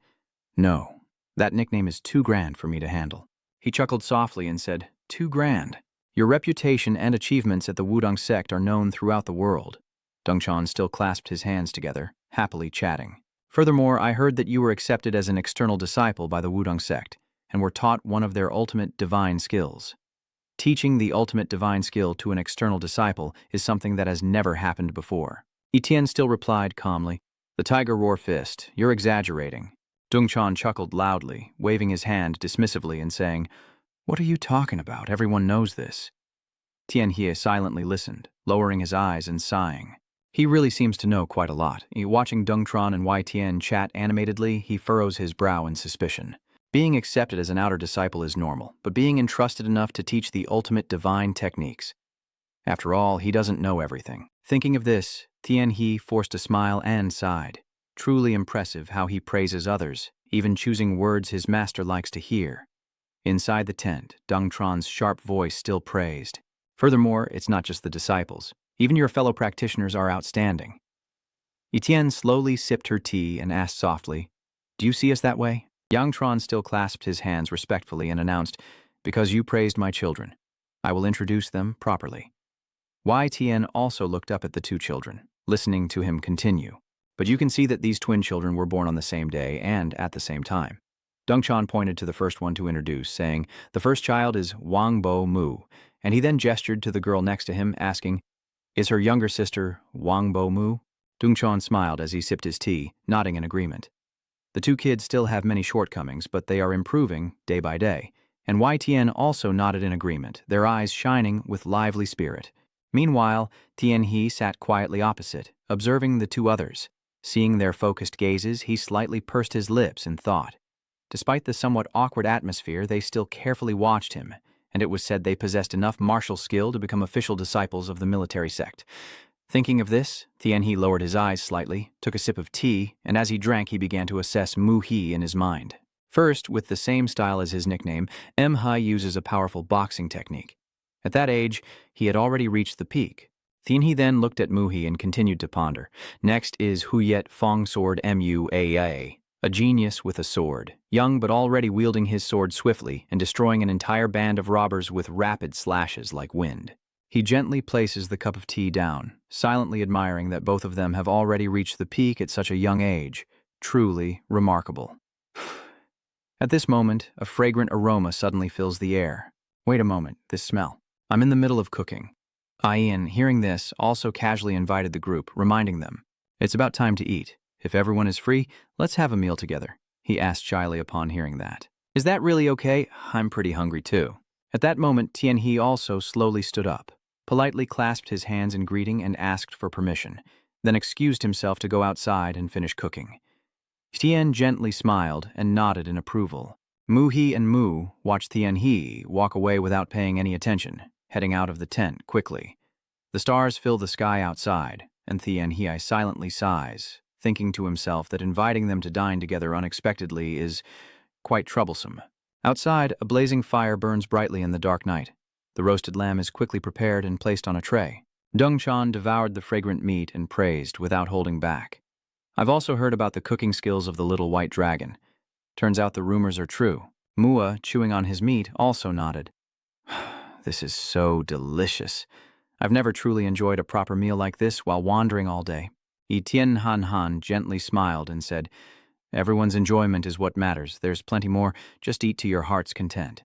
No, that nickname is too grand for me to handle. He chuckled softly and said, Too grand. Your reputation and achievements at the Wudong sect are known throughout the world. Dongchan still clasped his hands together, happily chatting. Furthermore, I heard that you were accepted as an external disciple by the Wudong sect and were taught one of their ultimate divine skills. Teaching the ultimate divine skill to an external disciple is something that has never happened before. Etienne still replied calmly, The Tiger Roar Fist, you're exaggerating. Dongchan chuckled loudly, waving his hand dismissively and saying, What are you talking about? Everyone knows this. Tianhe silently listened, lowering his eyes and sighing. He really seems to know quite a lot. Watching Dungtran and Wai Tian chat animatedly, he furrows his brow in suspicion. Being accepted as an outer disciple is normal, but being entrusted enough to teach the ultimate divine techniques. After all, he doesn't know everything. Thinking of this, Tianhe forced a smile and sighed. Truly impressive how he praises others, even choosing words his master likes to hear. Inside the tent, Dung Tron's sharp voice still praised. Furthermore, it's not just the disciples. Even your fellow practitioners are outstanding. Etienne slowly sipped her tea and asked softly, "Do you see us that way?" Yang Tron still clasped his hands respectfully and announced, "Because you praised my children. I will introduce them properly." Tian also looked up at the two children, listening to him continue. "But you can see that these twin children were born on the same day and at the same time." Dongchan pointed to the first one to introduce, saying, "The first child is Wang Bo Mu," and he then gestured to the girl next to him, asking, "Is her younger sister Wang Bo Mu?" Dongchan smiled as he sipped his tea, nodding in agreement. The two kids still have many shortcomings, but they are improving day by day, and Tian also nodded in agreement, their eyes shining with lively spirit. Meanwhile, Tian He sat quietly opposite, observing the two others. Seeing their focused gazes, he slightly pursed his lips in thought. Despite the somewhat awkward atmosphere, they still carefully watched him, and it was said they possessed enough martial skill to become official disciples of the military sect. Thinking of this, Tian He lowered his eyes slightly, took a sip of tea, and as he drank he began to assess Mu He in his mind. First, with the same style as his nickname, Hai uses a powerful boxing technique. At that age, he had already reached the peak. Tian He then looked at Mu He and continued to ponder. Next is Huyet Fong Sword Muaa, a genius with a sword, young but already wielding his sword swiftly and destroying an entire band of robbers with rapid slashes like wind. He gently places the cup of tea down, silently admiring that both of them have already reached the peak at such a young age. Truly remarkable. At this moment, a fragrant aroma suddenly fills the air. Wait a moment, this smell. I'm in the middle of cooking. Ian, hearing this, also casually invited the group, reminding them, "It's about time to eat. If everyone is free, let's have a meal together," he asked shyly upon hearing that. "Is that really okay? I'm pretty hungry too." At that moment, Tian He also slowly stood up, politely clasped his hands in greeting and asked for permission, then excused himself to go outside and finish cooking. Tian gently smiled and nodded in approval. Mu He and Mu watched Tian He walk away without paying any attention, heading out of the tent quickly. The stars fill the sky outside, and Tian He silently sighs, thinking to himself that inviting them to dine together unexpectedly is quite troublesome. Outside, a blazing fire burns brightly in the dark night. The roasted lamb is quickly prepared and placed on a tray. Dongchan devoured the fragrant meat and praised without holding back. "I've also heard about the cooking skills of the little white dragon. Turns out the rumors are true." Mua, chewing on his meat, also nodded. "This is so delicious. I've never truly enjoyed a proper meal like this while wandering all day." Etienne Han gently smiled and said, "Everyone's enjoyment is what matters. There's plenty more. Just eat to your heart's content."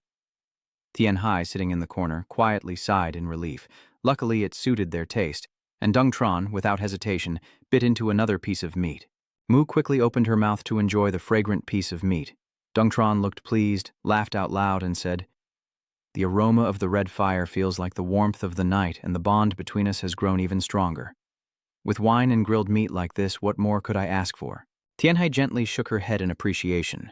Tian Hai, sitting in the corner, quietly sighed in relief. Luckily, it suited their taste, and Dung Tron, without hesitation, bit into another piece of meat. Mu quickly opened her mouth to enjoy the fragrant piece of meat. Dung Tron looked pleased, laughed out loud, and said, "The aroma of the red fire feels like the warmth of the night, and the bond between us has grown even stronger. With wine and grilled meat like this, what more could I ask for?" Tian Hai gently shook her head in appreciation.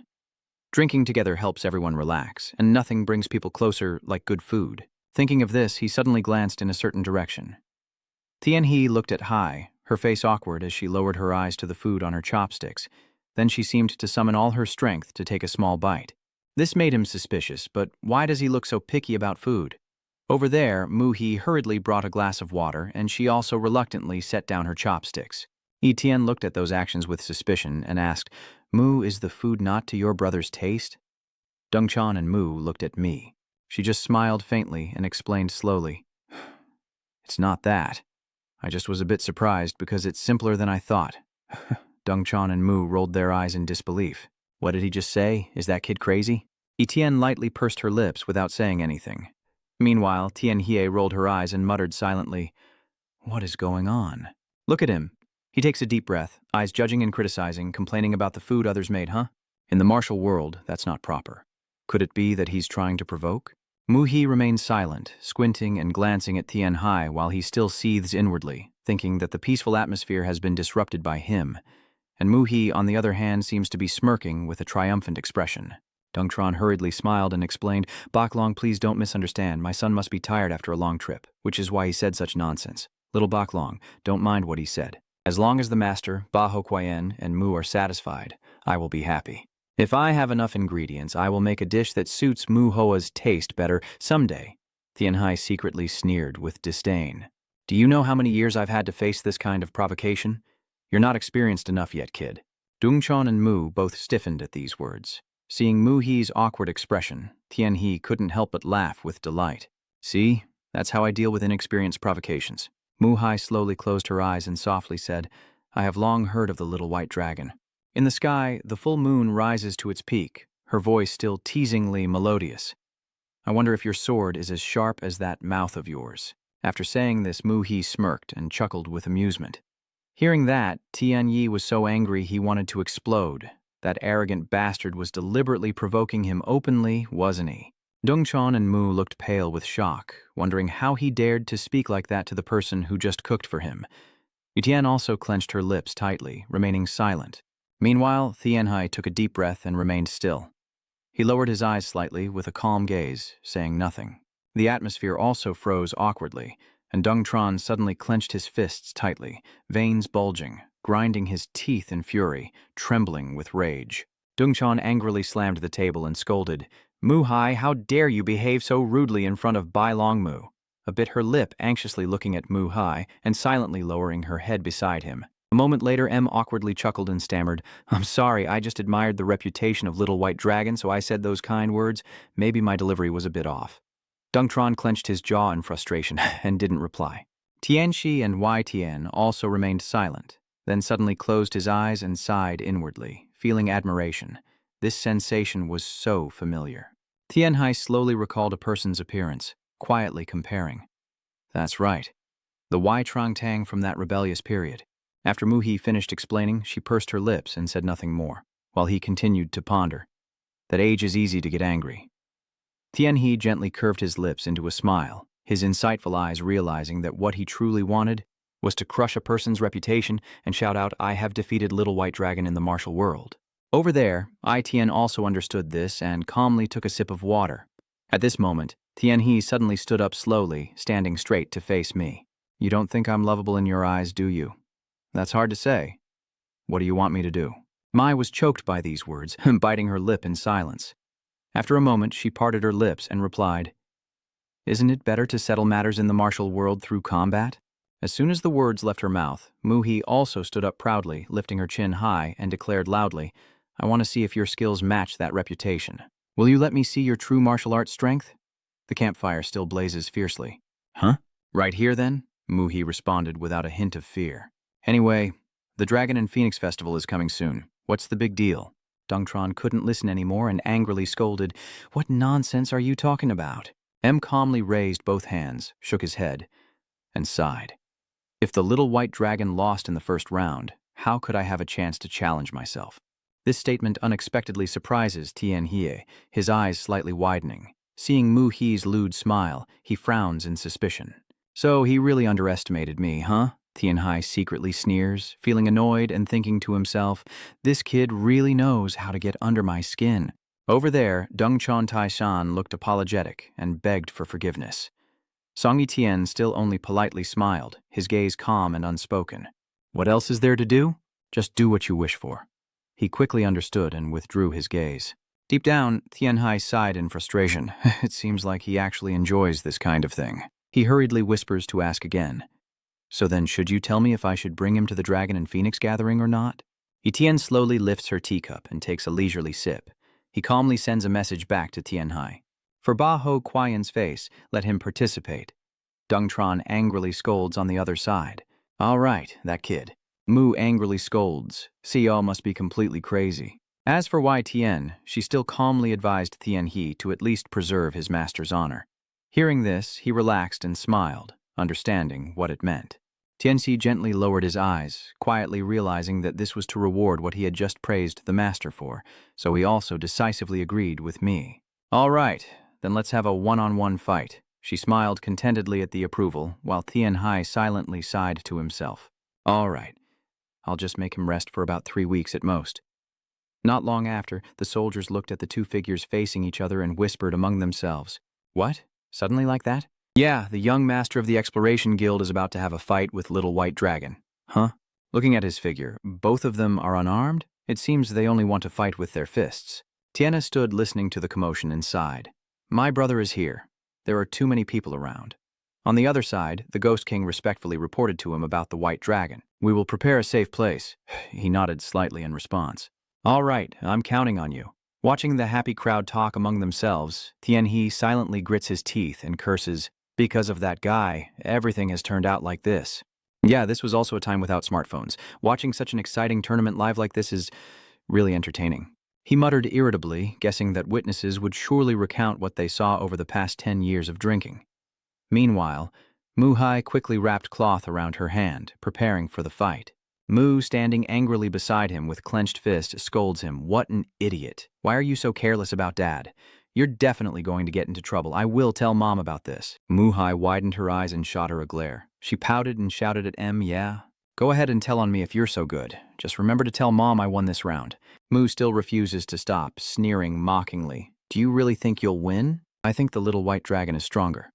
Drinking together helps everyone relax, and nothing brings people closer like good food. Thinking of this, he suddenly glanced in a certain direction. Tian He looked at Hai, her face awkward as she lowered her eyes to the food on her chopsticks. Then she seemed to summon all her strength to take a small bite. This made him suspicious, but why does he look so picky about food? Over there, Mu He hurriedly brought a glass of water, and she also reluctantly set down her chopsticks. Etienne looked at those actions with suspicion and asked, "Mu, is the food not to your brother's taste?" Dongchan and Mu looked at me. She just smiled faintly and explained slowly, "It's not that. I just was a bit surprised because it's simpler than I thought." Dongchan and Mu rolled their eyes in disbelief. "What did he just say? Is that kid crazy?" Etienne lightly pursed her lips without saying anything. Meanwhile, Tian Hie rolled her eyes and muttered silently, "What is going on? Look at him. He takes a deep breath, eyes judging and criticizing, complaining about the food others made, huh? In the martial world, that's not proper. Could it be that he's trying to provoke?" Mu He remained silent, squinting and glancing at Tian Hai while he still seethes inwardly, thinking that the peaceful atmosphere has been disrupted by him. And Mu He, on the other hand, seems to be smirking with a triumphant expression. Dongtron hurriedly smiled and explained, "Baklong, please don't misunderstand. My son must be tired after a long trip, which is why he said such nonsense. Little Baklong, don't mind what he said. As long as the master, Ba Ho Quyen, and Mu are satisfied, I will be happy." If I have enough ingredients, I will make a dish that suits Mu Hoa's taste better someday. Tianhai secretly sneered with disdain. Do you know how many years I've had to face this kind of provocation? You're not experienced enough yet, kid. Dongchon and Mu both stiffened at these words. Seeing Mu He's awkward expression, Tianhe couldn't help but laugh with delight. See, that's how I deal with inexperienced provocations. Mu Hai slowly closed her eyes and softly said, I have long heard of the little white dragon. In the sky, the full moon rises to its peak, her voice still teasingly melodious. I wonder if your sword is as sharp as that mouth of yours. After saying this, Mu He smirked and chuckled with amusement. Hearing that, Tianyi was so angry he wanted to explode. That arrogant bastard was deliberately provoking him openly, wasn't he? Dongchon and Mu looked pale with shock, wondering how he dared to speak like that to the person who just cooked for him. Yutian also clenched her lips tightly, remaining silent. Meanwhile, Tianhai took a deep breath and remained still. He lowered his eyes slightly with a calm gaze, saying nothing. The atmosphere also froze awkwardly, and Dongtron suddenly clenched his fists tightly, veins bulging, grinding his teeth in fury, trembling with rage. Dongchon angrily slammed the table and scolded, Mu Hai, how dare you behave so rudely in front of Bai Long Mu? A bit her lip, anxiously looking at Mu Hai and silently lowering her head beside him. A moment later, M awkwardly chuckled and stammered, I'm sorry, I just admired the reputation of Little White Dragon, so I said those kind words. Maybe my delivery was a bit off. Dongtron clenched his jaw in frustration and didn't reply. Tianxi and Wei Tian also remained silent, then suddenly closed his eyes and sighed inwardly, feeling admiration. This sensation was so familiar. Tianhai slowly recalled a person's appearance, quietly comparing. That's right. The Wei Trong-Tang from that rebellious period. After Mu He finished explaining, she pursed her lips and said nothing more, while he continued to ponder. That age is easy to get angry. Tianhe gently curved his lips into a smile, his insightful eyes realizing that what he truly wanted was to crush a person's reputation and shout out, I have defeated Little White Dragon in the martial world. Over there, Tian also understood this and calmly took a sip of water. At this moment, Tianhe suddenly stood up slowly, standing straight to face me. You don't think I'm lovable in your eyes, do you? That's hard to say. What do you want me to do? Mai was choked by these words, biting her lip in silence. After a moment, she parted her lips and replied, Isn't it better to settle matters in the martial world through combat? As soon as the words left her mouth, Mu He also stood up proudly, lifting her chin high, and declared loudly, I want to see if your skills match that reputation. Will you let me see your true martial arts strength? The campfire still blazes fiercely. Huh? Right here, then? Mu He responded without a hint of fear. Anyway, the Dragon and Phoenix Festival is coming soon. What's the big deal? Dongtron couldn't listen anymore and angrily scolded, What nonsense are you talking about? M calmly raised both hands, shook his head, and sighed. If the Little White Dragon lost in the first round, how could I have a chance to challenge myself? This statement unexpectedly surprises Tianhe, his eyes slightly widening. Seeing Mu He's lewd smile, he frowns in suspicion. So he really underestimated me, huh? Tianhai secretly sneers, feeling annoyed and thinking to himself, this kid really knows how to get under my skin. Over there, Dongchon Taishan looked apologetic and begged for forgiveness. Song Yitian still only politely smiled, his gaze calm and unspoken. What else is there to do? Just do what you wish for. He quickly understood and withdrew his gaze. Deep down, Tianhai sighed in frustration. It seems like he actually enjoys this kind of thing. He hurriedly whispers to ask again. So then should you tell me if I should bring him to the Dragon and Phoenix gathering or not? Yitian slowly lifts her teacup and takes a leisurely sip. He calmly sends a message back to Tianhai. For Ba Ho Quian's face, let him participate. Dongtron angrily scolds on the other side. All right, that kid. Mu angrily scolds. Xiao must be completely crazy. As for Wei Tian, she still calmly advised Tianhe to at least preserve his master's honor. Hearing this, he relaxed and smiled, understanding what it meant. Tianxi gently lowered his eyes, quietly realizing that this was to reward what he had just praised the master for, so he also decisively agreed with me. All right, then let's have a one-on-one fight. She smiled contentedly at the approval, while Tianhai silently sighed to himself. All right, I'll just make him rest for about 3 weeks at most. Not long after, the soldiers looked at the two figures facing each other and whispered among themselves. What? Suddenly like that? Yeah, the young master of the Exploration Guild is about to have a fight with Little White Dragon. Huh? Looking at his figure, both of them are unarmed? It seems they only want to fight with their fists. Tiana stood listening to the commotion inside. My brother is here. There are too many people around. On the other side, the Ghost King respectfully reported to him about the White Dragon. We will prepare a safe place. He nodded slightly in response. All right, I'm counting on you. Watching the happy crowd talk among themselves, Tianhe silently grits his teeth and curses, because of that guy, everything has turned out like this. Yeah, this was also a time without smartphones. Watching such an exciting tournament live like this is really entertaining. He muttered irritably, guessing that witnesses would surely recount what they saw over the past 10 years of drinking. Meanwhile, Muhai quickly wrapped cloth around her hand, preparing for the fight. Mu, standing angrily beside him with clenched fist, scolds him. What an idiot. Why are you so careless about Dad? You're definitely going to get into trouble. I will tell Mom about this. Muhai widened her eyes and shot her a glare. She pouted and shouted at M, yeah? Go ahead and tell on me if you're so good. Just remember to tell Mom I won this round. Mu still refuses to stop, sneering mockingly. Do you really think you'll win? I think the little white dragon is stronger.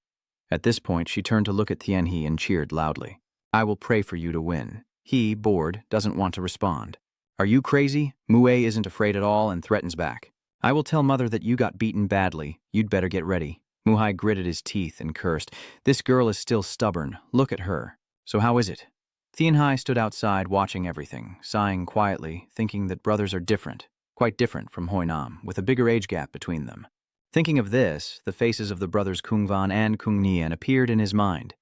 At this point, she turned to look at Tianhe and cheered loudly. I will pray for you to win. He, bored, doesn't want to respond. Are you crazy? Mue isn't afraid at all and threatens back. I will tell Mother that you got beaten badly. You'd better get ready. Muhai gritted his teeth and cursed. This girl is still stubborn. Look at her. So how is it? Tianhe stood outside watching everything, sighing quietly, thinking that brothers are different, quite different from Hoinam, with a bigger age gap between them. Thinking of this, the faces of the brothers Kungvan and Kungnian appeared in his mind.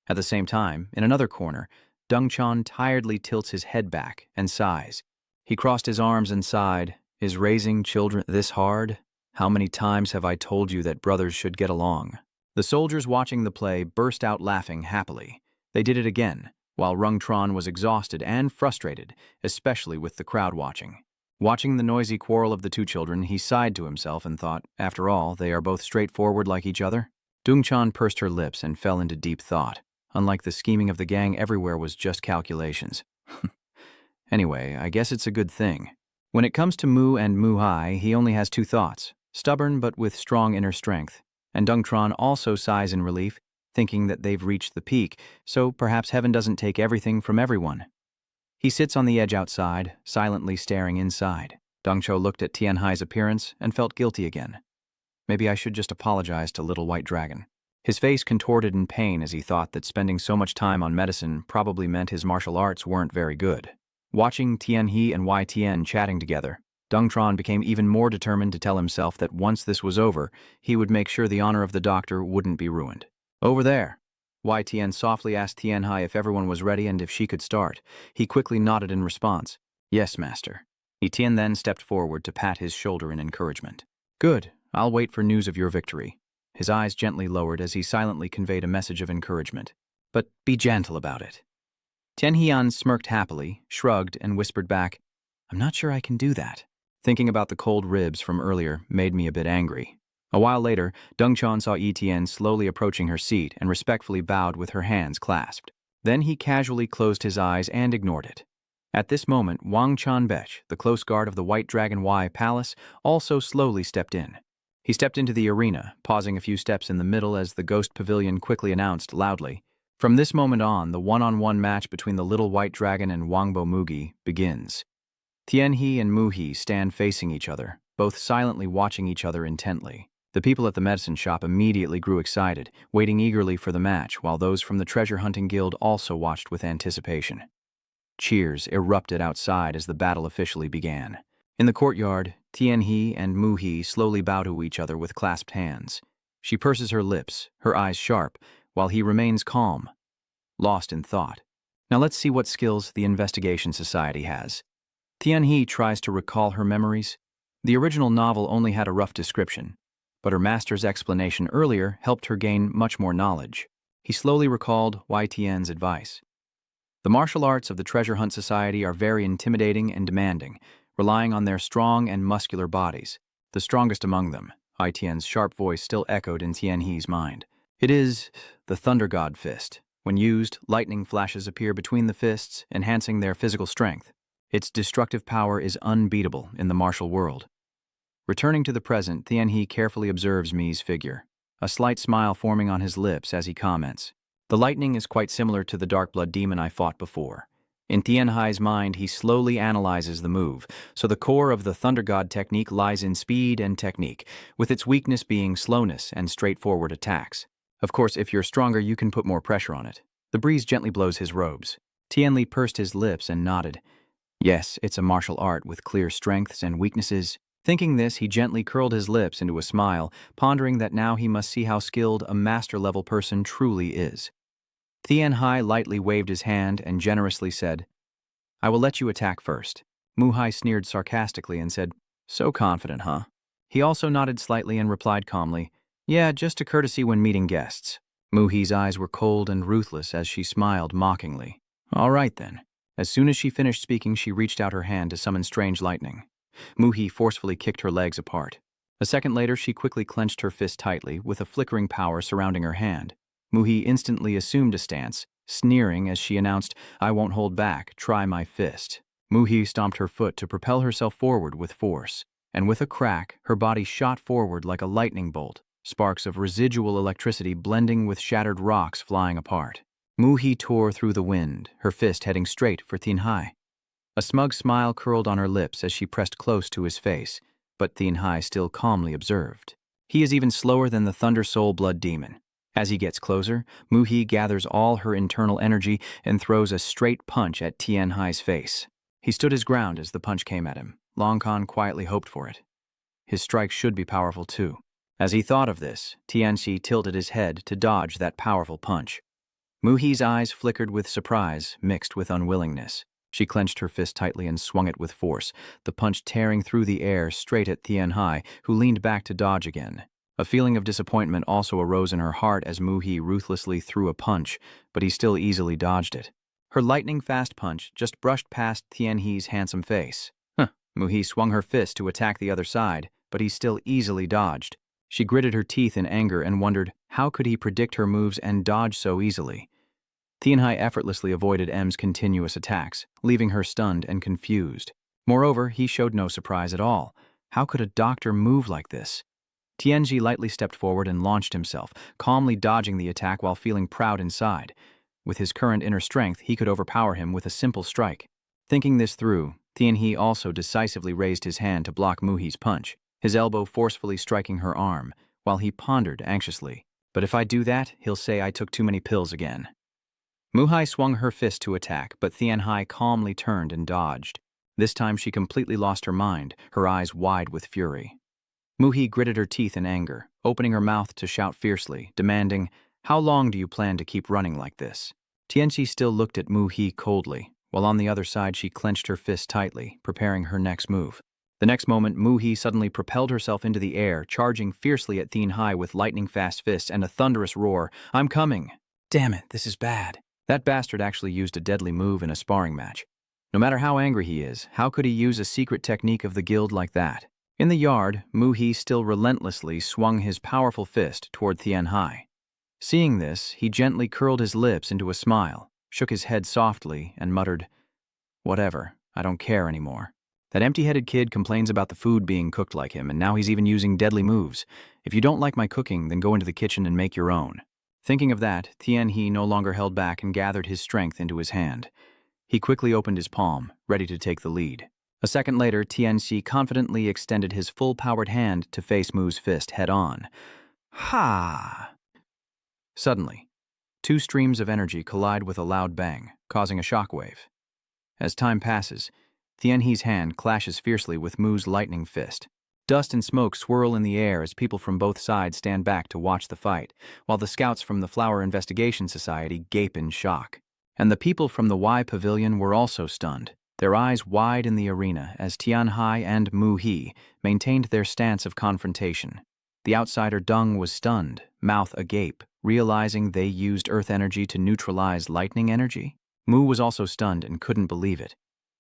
At the same time, in another corner, Dongchan tiredly tilts his head back and sighs. He crossed his arms and sighed. Is raising children this hard? How many times have I told you that brothers should get along? The soldiers watching the play burst out laughing happily. They did it again, while Rungtron was exhausted and frustrated, especially with the crowd watching. Watching the noisy quarrel of the two children, he sighed to himself and thought, after all, they are both straightforward like each other. Dongchan pursed her lips and fell into deep thought. Unlike the scheming of the gang, everywhere was just calculations. Anyway, I guess it's a good thing. When it comes to Mu and Muhai, he only has two thoughts, stubborn but with strong inner strength. And Dongtron also sighs in relief, thinking that they've reached the peak, so perhaps heaven doesn't take everything from everyone. He sits on the edge outside, silently staring inside. Dongcho looked at Tianhe's appearance and felt guilty again. Maybe I should just apologize to Little White Dragon. His face contorted in pain as he thought that spending so much time on medicine probably meant his martial arts weren't very good. Watching Tianhe and YTN chatting together, Dongtron became even more determined to tell himself that once this was over, he would make sure the honor of the doctor wouldn't be ruined. Over there. YTN softly asked Tianhe if everyone was ready and if she could start. He quickly nodded in response. Yes, master. Etienne then stepped forward to pat his shoulder in encouragement. Good. I'll wait for news of your victory. His eyes gently lowered as he silently conveyed a message of encouragement. But be gentle about it. Tianhian smirked happily, shrugged, and whispered back, I'm not sure I can do that. Thinking about the cold ribs from earlier made me a bit angry. A while later, Dongchan saw Etienne slowly approaching her seat and respectfully bowed with her hands clasped. Then he casually closed his eyes and ignored it. At this moment, Wang Chanbech, the close guard of the White Dragon Y Palace, also slowly stepped in. He stepped into the arena, pausing a few steps in the middle as the Ghost Pavilion quickly announced loudly, From this moment on, the one-on-one match between the Little White Dragon and Wangbo Mugi begins. Tianhe and Muhi stand facing each other, both silently watching each other intently. The people at the medicine shop immediately grew excited, waiting eagerly for the match, while those from the treasure hunting guild also watched with anticipation. Cheers erupted outside as the battle officially began. In the courtyard, Tianhe and Muhi slowly bow to each other with clasped hands. She purses her lips, her eyes sharp, while he remains calm, lost in thought. Now let's see what skills the Investigation Society has. Tianhe tries to recall her memories. The original novel only had a rough description, but her master's explanation earlier helped her gain much more knowledge. He slowly recalled YTN's advice. The martial arts of the Treasure Hunt Society are very intimidating and demanding, relying on their strong and muscular bodies. The strongest among them, YTN's sharp voice still echoed in Tianhe's mind. It is the Thunder God Fist. When used, lightning flashes appear between the fists, enhancing their physical strength. Its destructive power is unbeatable in the martial world. Returning to the present, Tianhe carefully observes Mi's figure, a slight smile forming on his lips as he comments. The lightning is quite similar to the dark blood demon I fought before. In Tianhai's mind, he slowly analyzes the move, so the core of the Thunder God technique lies in speed and technique, with its weakness being slowness and straightforward attacks. Of course, if you're stronger, you can put more pressure on it. The breeze gently blows his robes. Tianli pursed his lips and nodded. Yes, it's a martial art with clear strengths and weaknesses. Thinking this, he gently curled his lips into a smile, pondering that now he must see how skilled a master-level person truly is. Tianhai lightly waved his hand and generously said, I will let you attack first. Muhai sneered sarcastically and said, So confident, huh? He also nodded slightly and replied calmly, Yeah, just a courtesy when meeting guests. Muhi's eyes were cold and ruthless as she smiled mockingly. All right then. As soon as she finished speaking, she reached out her hand to summon strange lightning. Muhi forcefully kicked her legs apart. A second later, she quickly clenched her fist tightly, with a flickering power surrounding her hand. Muhi instantly assumed a stance, sneering as she announced, I won't hold back, try my fist. Muhi stomped her foot to propel herself forward with force, and with a crack, her body shot forward like a lightning bolt, sparks of residual electricity blending with shattered rocks flying apart. Muhi tore through the wind, her fist heading straight for Tianhai. A smug smile curled on her lips as she pressed close to his face, but Tianhai still calmly observed. He is even slower than the Thunder Soul Blood Demon. As he gets closer, Muhi gathers all her internal energy and throws a straight punch at Tianhai's face. He stood his ground as the punch came at him. Long Khan quietly hoped for it. His strike should be powerful too. As he thought of this, Tianxi tilted his head to dodge that powerful punch. Muhi's eyes flickered with surprise, mixed with unwillingness. She clenched her fist tightly and swung it with force, the punch tearing through the air straight at Tianhai, who leaned back to dodge again. A feeling of disappointment also arose in her heart as Muhi ruthlessly threw a punch, but he still easily dodged it. Her lightning-fast punch just brushed past Tianhi's handsome face. Muhi swung her fist to attack the other side, but he still easily dodged. She gritted her teeth in anger and wondered how could he predict her moves and dodge so easily. Tianhai effortlessly avoided M's continuous attacks, leaving her stunned and confused. Moreover, he showed no surprise at all. How could a doctor move like this? Tianji lightly stepped forward and launched himself, calmly dodging the attack while feeling proud inside. With his current inner strength, he could overpower him with a simple strike. Thinking this through, Tianhi also decisively raised his hand to block Muhi's punch, his elbow forcefully striking her arm, while he pondered anxiously. But if I do that, he'll say I took too many pills again. Muhai swung her fist to attack, but Tianhai calmly turned and dodged. This time she completely lost her mind, her eyes wide with fury. Muhi gritted her teeth in anger, opening her mouth to shout fiercely, demanding, How long do you plan to keep running like this? Tianxi still looked at Muhi coldly, while on the other side she clenched her fist tightly, preparing her next move. The next moment, Muhi suddenly propelled herself into the air, charging fiercely at Tianhai with lightning-fast fists and a thunderous roar, I'm coming! Damn it, this is bad. That bastard actually used a deadly move in a sparring match. No matter how angry he is, how could he use a secret technique of the guild like that? In the yard, Muhi still relentlessly swung his powerful fist toward Tianhai. Seeing this, he gently curled his lips into a smile, shook his head softly, and muttered, Whatever, I don't care anymore. That empty-headed kid complains about the food being cooked like him, and now he's even using deadly moves. If you don't like my cooking, then go into the kitchen and make your own. Thinking of that, Tianhi no longer held back and gathered his strength into his hand. He quickly opened his palm, ready to take the lead. A second later, Tianxi confidently extended his full-powered hand to face Mu's fist head-on. Ha! Suddenly, two streams of energy collide with a loud bang, causing a shockwave. As time passes, Tianhi's hand clashes fiercely with Mu's lightning fist. Dust and smoke swirl in the air as people from both sides stand back to watch the fight, while the scouts from the Flower Investigation Society gape in shock. And the people from the Y Pavilion were also stunned, their eyes wide in the arena as Tianhai and Muhi maintained their stance of confrontation. The outsider Deng was stunned, mouth agape, realizing they used earth energy to neutralize lightning energy. Mu was also stunned and couldn't believe it.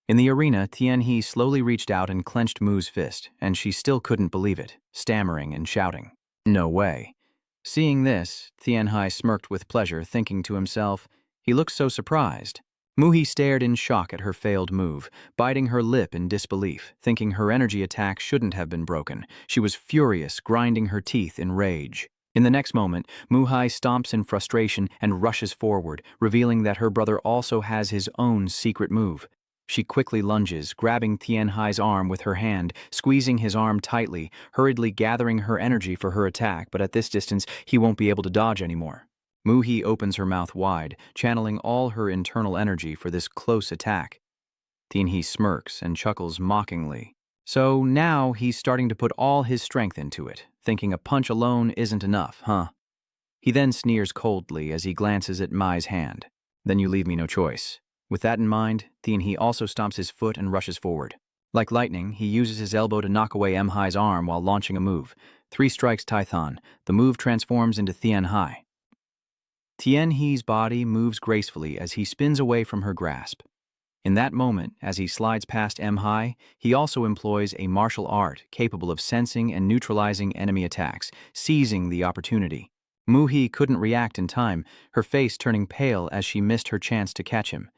In the arena, Tianhi slowly reached out and clenched Mu's fist, and she still couldn't believe it, stammering and shouting, No way. Seeing this, Tianhai smirked with pleasure, thinking to himself, he looks so surprised. Muhi stared in shock at her failed move, biting her lip in disbelief, thinking her energy attack shouldn't have been broken. She was furious, grinding her teeth in rage. In the next moment, Muhai stomps in frustration and rushes forward, revealing that her brother also has his own secret move. She quickly lunges, grabbing Tianhai's arm with her hand, squeezing his arm tightly, hurriedly gathering her energy for her attack, but at this distance, he won't be able to dodge anymore. Muhi opens her mouth wide, channeling all her internal energy for this close attack. Tianhai smirks and chuckles mockingly. So now he's starting to put all his strength into it, thinking a punch alone isn't enough, huh? He then sneers coldly as he glances at Mai's hand. Then you leave me no choice. With that in mind, Tianhai also stomps his foot and rushes forward. Like lightning, he uses his elbow to knock away Mhai's arm while launching a move. 3 strikes Tython. The move transforms into Tianhai. Tianhai's body moves gracefully as he spins away from her grasp. In that moment, as he slides past Mhai, he also employs a martial art capable of sensing and neutralizing enemy attacks, seizing the opportunity. Muhi couldn't react in time, her face turning pale as she missed her chance to catch him.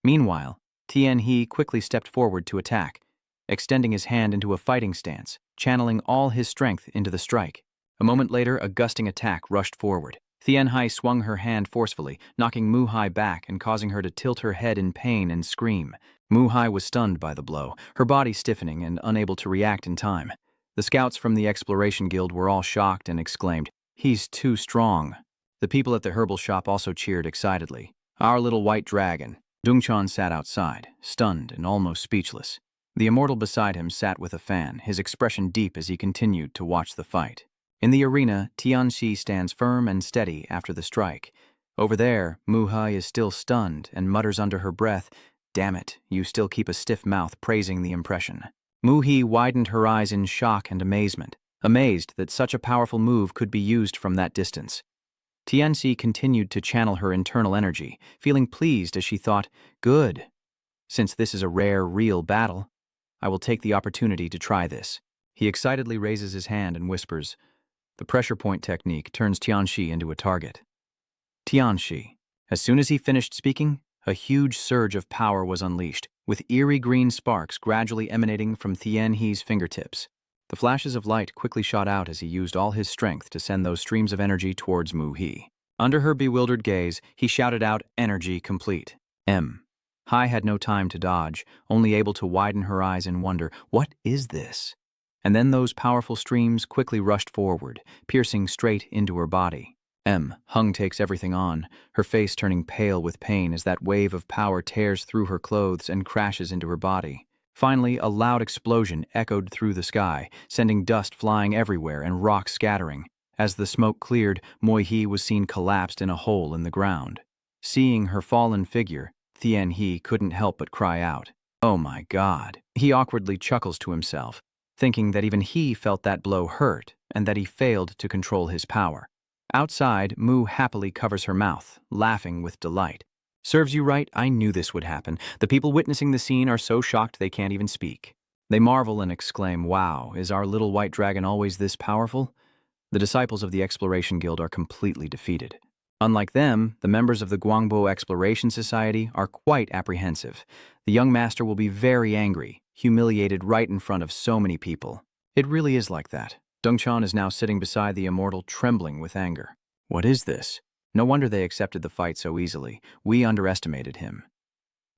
Meanwhile, Tianhai quickly stepped forward to attack, extending his hand into a fighting stance, channeling all his strength into the strike. A moment later, a gusting attack rushed forward. Tianhai swung her hand forcefully, knocking Muhai back and causing her to tilt her head in pain and scream. Muhai was stunned by the blow, her body stiffening and unable to react in time. The scouts from the Exploration Guild were all shocked and exclaimed, "He's too strong." The people at the herbal shop also cheered excitedly. "Our little white dragon." Dongchan sat outside, stunned and almost speechless. The immortal beside him sat with a fan, his expression deep as he continued to watch the fight. In the arena, Tianxi stands firm and steady after the strike. Over there, Muhai is still stunned and mutters under her breath, "Damn it, you still keep a stiff mouth," praising the impression. Muhi widened her eyes in shock and amazement, amazed that such a powerful move could be used from that distance. Tianxi continued to channel her internal energy, feeling pleased as she thought, "Good. Since this is a rare, real battle, I will take the opportunity to try this." He excitedly raises his hand and whispers. The pressure point technique turns Tianxi into a target. Tianxi. As soon as he finished speaking, a huge surge of power was unleashed, with eerie green sparks gradually emanating from Tianhai's fingertips. The flashes of light quickly shot out as he used all his strength to send those streams of energy towards Muhi. Under her bewildered gaze, he shouted out, "Energy complete." Hai had no time to dodge, only able to widen her eyes in wonder, "What is this?" And then those powerful streams quickly rushed forward, piercing straight into her body. Hung takes everything on, her face turning pale with pain as that wave of power tears through her clothes and crashes into her body. Finally, a loud explosion echoed through the sky, sending dust flying everywhere and rocks scattering. As the smoke cleared, Muhi was seen collapsed in a hole in the ground. Seeing her fallen figure, Tianhai couldn't help but cry out, "Oh my God." He awkwardly chuckles to himself, thinking that even he felt that blow hurt and that he failed to control his power. Outside, Mu happily covers her mouth, laughing with delight. "Serves you right, I knew this would happen. The people witnessing the scene are so shocked they can't even speak. They marvel and exclaim, 'Wow, is our little white dragon always this powerful?' The disciples of the Exploration Guild are completely defeated. Unlike them, the members of the Guangbo Exploration Society are quite apprehensive. The young master will be very angry, humiliated right in front of so many people. It really is like that." Dongchan is now sitting beside the immortal, trembling with anger. "What is this? No wonder they accepted the fight so easily. We underestimated him."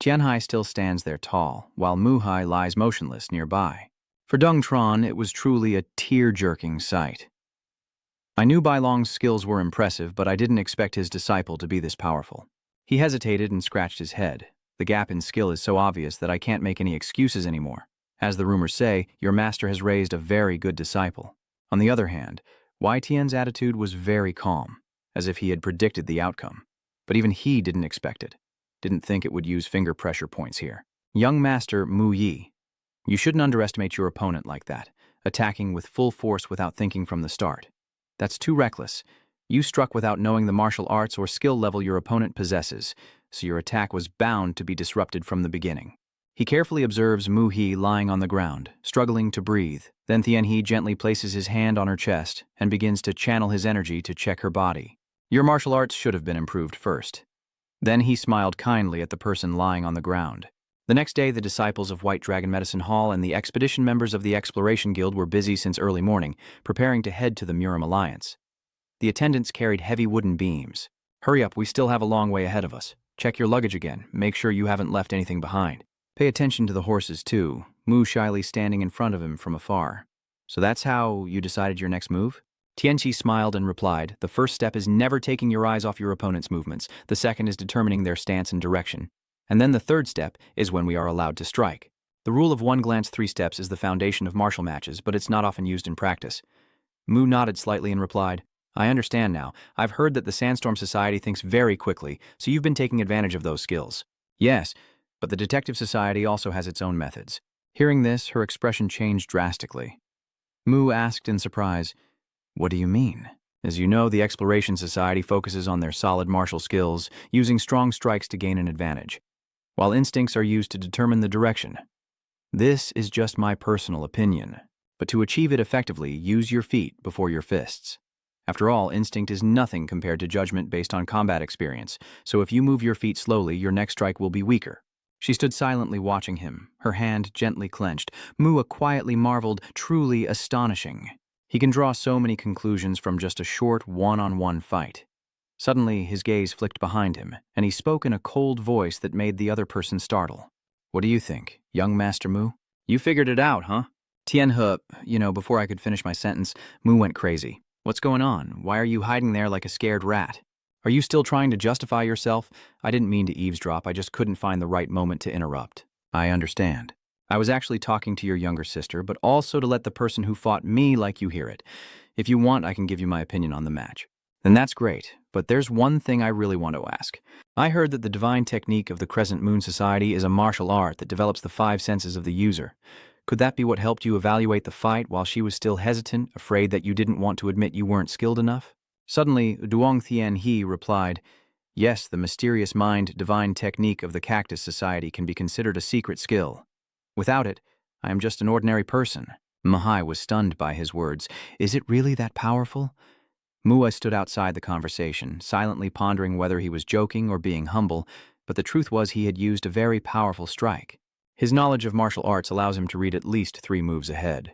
Tianhai still stands there tall, while Muhai lies motionless nearby. For Dongtran, it was truly a tear-jerking sight. I knew Bailong's skills were impressive, but I didn't expect his disciple to be this powerful. He hesitated and scratched his head. The gap in skill is so obvious that I can't make any excuses anymore. As the rumors say, your master has raised a very good disciple. On the other hand, Wei Tian's attitude was very calm, as if he had predicted the outcome. But even he didn't expect it. Didn't think it would use finger pressure points here. Young Master Mu Yi, you shouldn't underestimate your opponent like that, attacking with full force without thinking from the start. That's too reckless. You struck without knowing the martial arts or skill level your opponent possesses, so your attack was bound to be disrupted from the beginning. He carefully observes Mu He lying on the ground, struggling to breathe. Then Tianhai gently places his hand on her chest and begins to channel his energy to check her body. Your martial arts should have been improved first. Then he smiled kindly at the person lying on the ground. The next day, the disciples of White Dragon Medicine Hall and the expedition members of the Exploration Guild were busy since early morning, preparing to head to the Murim Alliance. The attendants carried heavy wooden beams. Hurry up, we still have a long way ahead of us. Check your luggage again. Make sure you haven't left anything behind. Pay attention to the horses, too, Mu shyly standing in front of him from afar. So that's how you decided your next move? Tianqi smiled and replied, the first step is never taking your eyes off your opponent's movements. The second is determining their stance and direction. And then the third step is when we are allowed to strike. The rule of one glance 3 steps is the foundation of martial matches, but it's not often used in practice. Mu nodded slightly and replied, I understand now. I've heard that the Sandstorm Society thinks very quickly, so you've been taking advantage of those skills. Yes, but the Detective Society also has its own methods. Hearing this, her expression changed drastically. Mu asked in surprise, what do you mean? As you know, the Exploration Society focuses on their solid martial skills, using strong strikes to gain an advantage, while instincts are used to determine the direction. This is just my personal opinion, but to achieve it effectively, use your feet before your fists. After all, instinct is nothing compared to judgment based on combat experience, so if you move your feet slowly, your next strike will be weaker. She stood silently watching him, her hand gently clenched. Mua quietly marveled, truly astonishing. He can draw so many conclusions from just a short one-on-one fight. Suddenly, his gaze flicked behind him, and he spoke in a cold voice that made the other person startle. What do you think, young Master Mu? You figured it out, huh? Tianhe, before I could finish my sentence, Mu went crazy. What's going on? Why are you hiding there like a scared rat? Are you still trying to justify yourself? I didn't mean to eavesdrop, I just couldn't find the right moment to interrupt. I understand. I was actually talking to your younger sister, but also to let the person who fought me like you hear it. If you want, I can give you my opinion on the match. Then that's great, but there's one thing I really want to ask. I heard that the divine technique of the Crescent Moon Society is a martial art that develops the 5 senses of the user. Could that be what helped you evaluate the fight while she was still hesitant, afraid that you didn't want to admit you weren't skilled enough? Suddenly, Duong Tianhe replied, yes, the mysterious mind divine technique of the Cactus Society can be considered a secret skill. Without it, I am just an ordinary person. Mahai was stunned by his words. Is it really that powerful? Mua stood outside the conversation, silently pondering whether he was joking or being humble, but the truth was he had used a very powerful strike. His knowledge of martial arts allows him to read at least 3 moves ahead.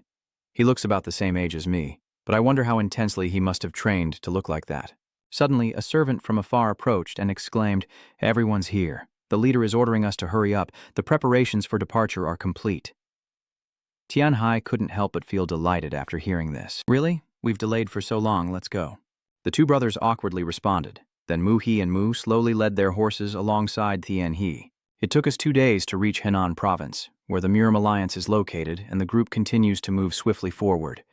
He looks about the same age as me, but I wonder how intensely he must have trained to look like that. Suddenly, a servant from afar approached and exclaimed, everyone's here. The leader is ordering us to hurry up. The preparations for departure are complete. Tianhe couldn't help but feel delighted after hearing this. Really? We've delayed for so long, let's go. The 2 brothers awkwardly responded. Then Mu-He and Mu slowly led their horses alongside Tianhe. It took us 2 days to reach Henan Province, where the Murim Alliance is located, and the group continues to move swiftly forward.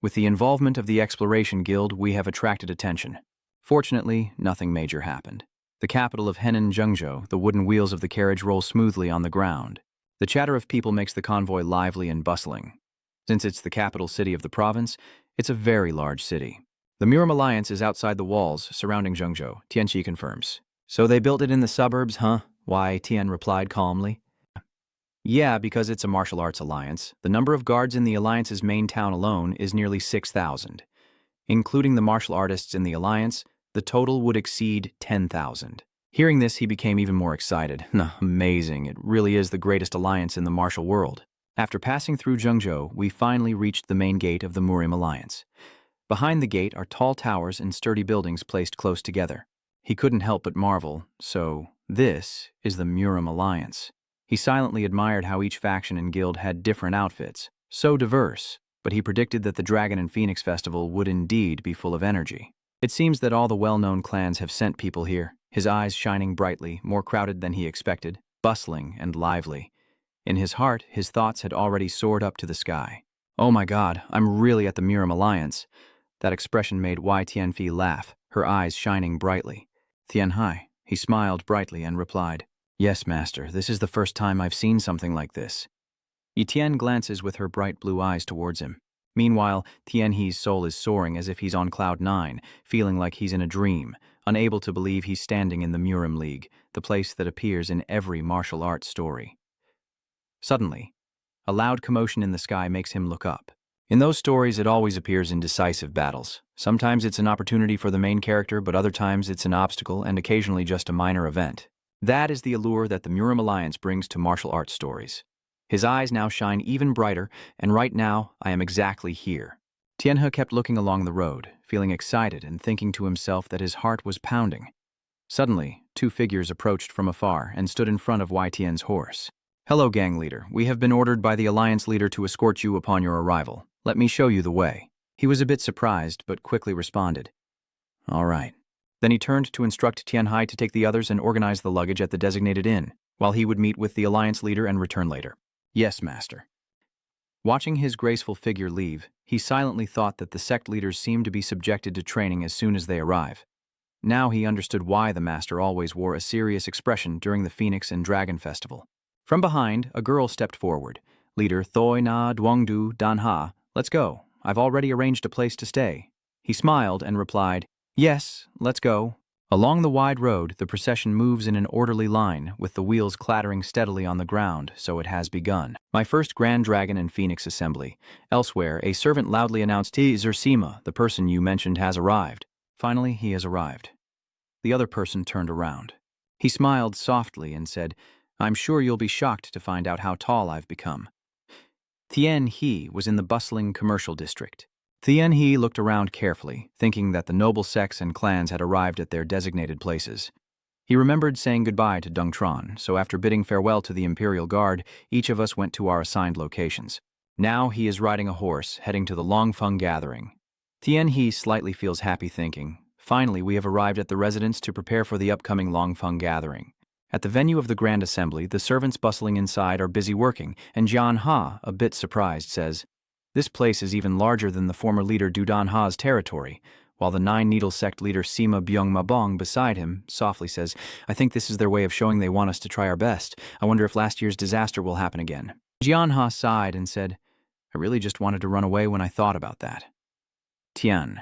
With the involvement of the Exploration Guild, we have attracted attention. Fortunately, nothing major happened. The capital of Henan Zhengzhou, the wooden wheels of the carriage roll smoothly on the ground. The chatter of people makes the convoy lively and bustling. Since it's the capital city of the province, it's a very large city. The Murim Alliance is outside the walls surrounding Zhengzhou, Tianqi confirms. So they built it in the suburbs, huh? Why, Tian replied calmly. Yeah, because it's a martial arts alliance. The number of guards in the alliance's main town alone is nearly 6,000. Including the martial artists in the alliance, the total would exceed 10,000. Hearing this, he became even more excited. Amazing, it really is the greatest alliance in the martial world. After passing through Zhengzhou, we finally reached the main gate of the Murim Alliance. Behind the gate are tall towers and sturdy buildings placed close together. He couldn't help but marvel, so this is the Murim Alliance. He silently admired how each faction and guild had different outfits, so diverse, but he predicted that the Dragon and Phoenix Festival would indeed be full of energy. It seems that all the well-known clans have sent people here, his eyes shining brightly, more crowded than he expected, bustling and lively. In his heart, his thoughts had already soared up to the sky. Oh my God, I'm really at the Murim Alliance. That expression made Wei Tianfi laugh, her eyes shining brightly. Tianhe, he smiled brightly and replied, yes, master, this is the first time I've seen something like this. Etienne glances with her bright blue eyes towards him. Meanwhile, Tianhe's soul is soaring as if he's on cloud 9, feeling like he's in a dream, unable to believe he's standing in the Murim League, the place that appears in every martial arts story. Suddenly, a loud commotion in the sky makes him look up. In those stories, it always appears in decisive battles. Sometimes it's an opportunity for the main character, but other times it's an obstacle and occasionally just a minor event. That is the allure that the Murim Alliance brings to martial arts stories. His eyes now shine even brighter, and right now, I am exactly here. Tianhe kept looking along the road, feeling excited and thinking to himself that his heart was pounding. Suddenly, two figures approached from afar and stood in front of Wei Tian's horse. "Hello, gang leader. We have been ordered by the alliance leader to escort you upon your arrival. Let me show you the way." He was a bit surprised, but quickly responded, "All right." Then he turned to instruct Tianhe to take the others and organize the luggage at the designated inn, while he would meet with the alliance leader and return later. "Yes, master." Watching his graceful figure leave, he silently thought that the sect leaders seemed to be subjected to training as soon as they arrive. Now he understood why the master always wore a serious expression during the Phoenix and Dragon Festival. From behind, a girl stepped forward. "Leader Thoi Na Duongdu Dan Ha, let's go. I've already arranged a place to stay." He smiled and replied, "Yes, let's go." Along the wide road, the procession moves in an orderly line, with the wheels clattering steadily on the ground, so it has begun. "My first Grand Dragon and Phoenix assembly." Elsewhere, a servant loudly announced, "Sima, the person you mentioned, has arrived." Finally, he has arrived. The other person turned around. He smiled softly and said, "I'm sure you'll be shocked to find out how tall I've become." Tian He was in the bustling commercial district. Tian He looked around carefully, thinking that the noble sects and clans had arrived at their designated places. He remembered saying goodbye to Dung Tran, so after bidding farewell to the Imperial Guard, each of us went to our assigned locations. Now he is riding a horse, heading to the Longfeng gathering. Tian He slightly feels happy thinking, "Finally, we have arrived at the residence to prepare for the upcoming Longfeng gathering." At the venue of the Grand Assembly, the servants bustling inside are busy working, and Jian Ha, a bit surprised, says, "This place is even larger than the former leader Dudan Ha's territory," while the Nine-Needle Sect leader Sima Byung Mabong beside him softly says, "I think this is their way of showing they want us to try our best. I wonder if last year's disaster will happen again." Jian Ha sighed and said, "I really just wanted to run away when I thought about that." Tian.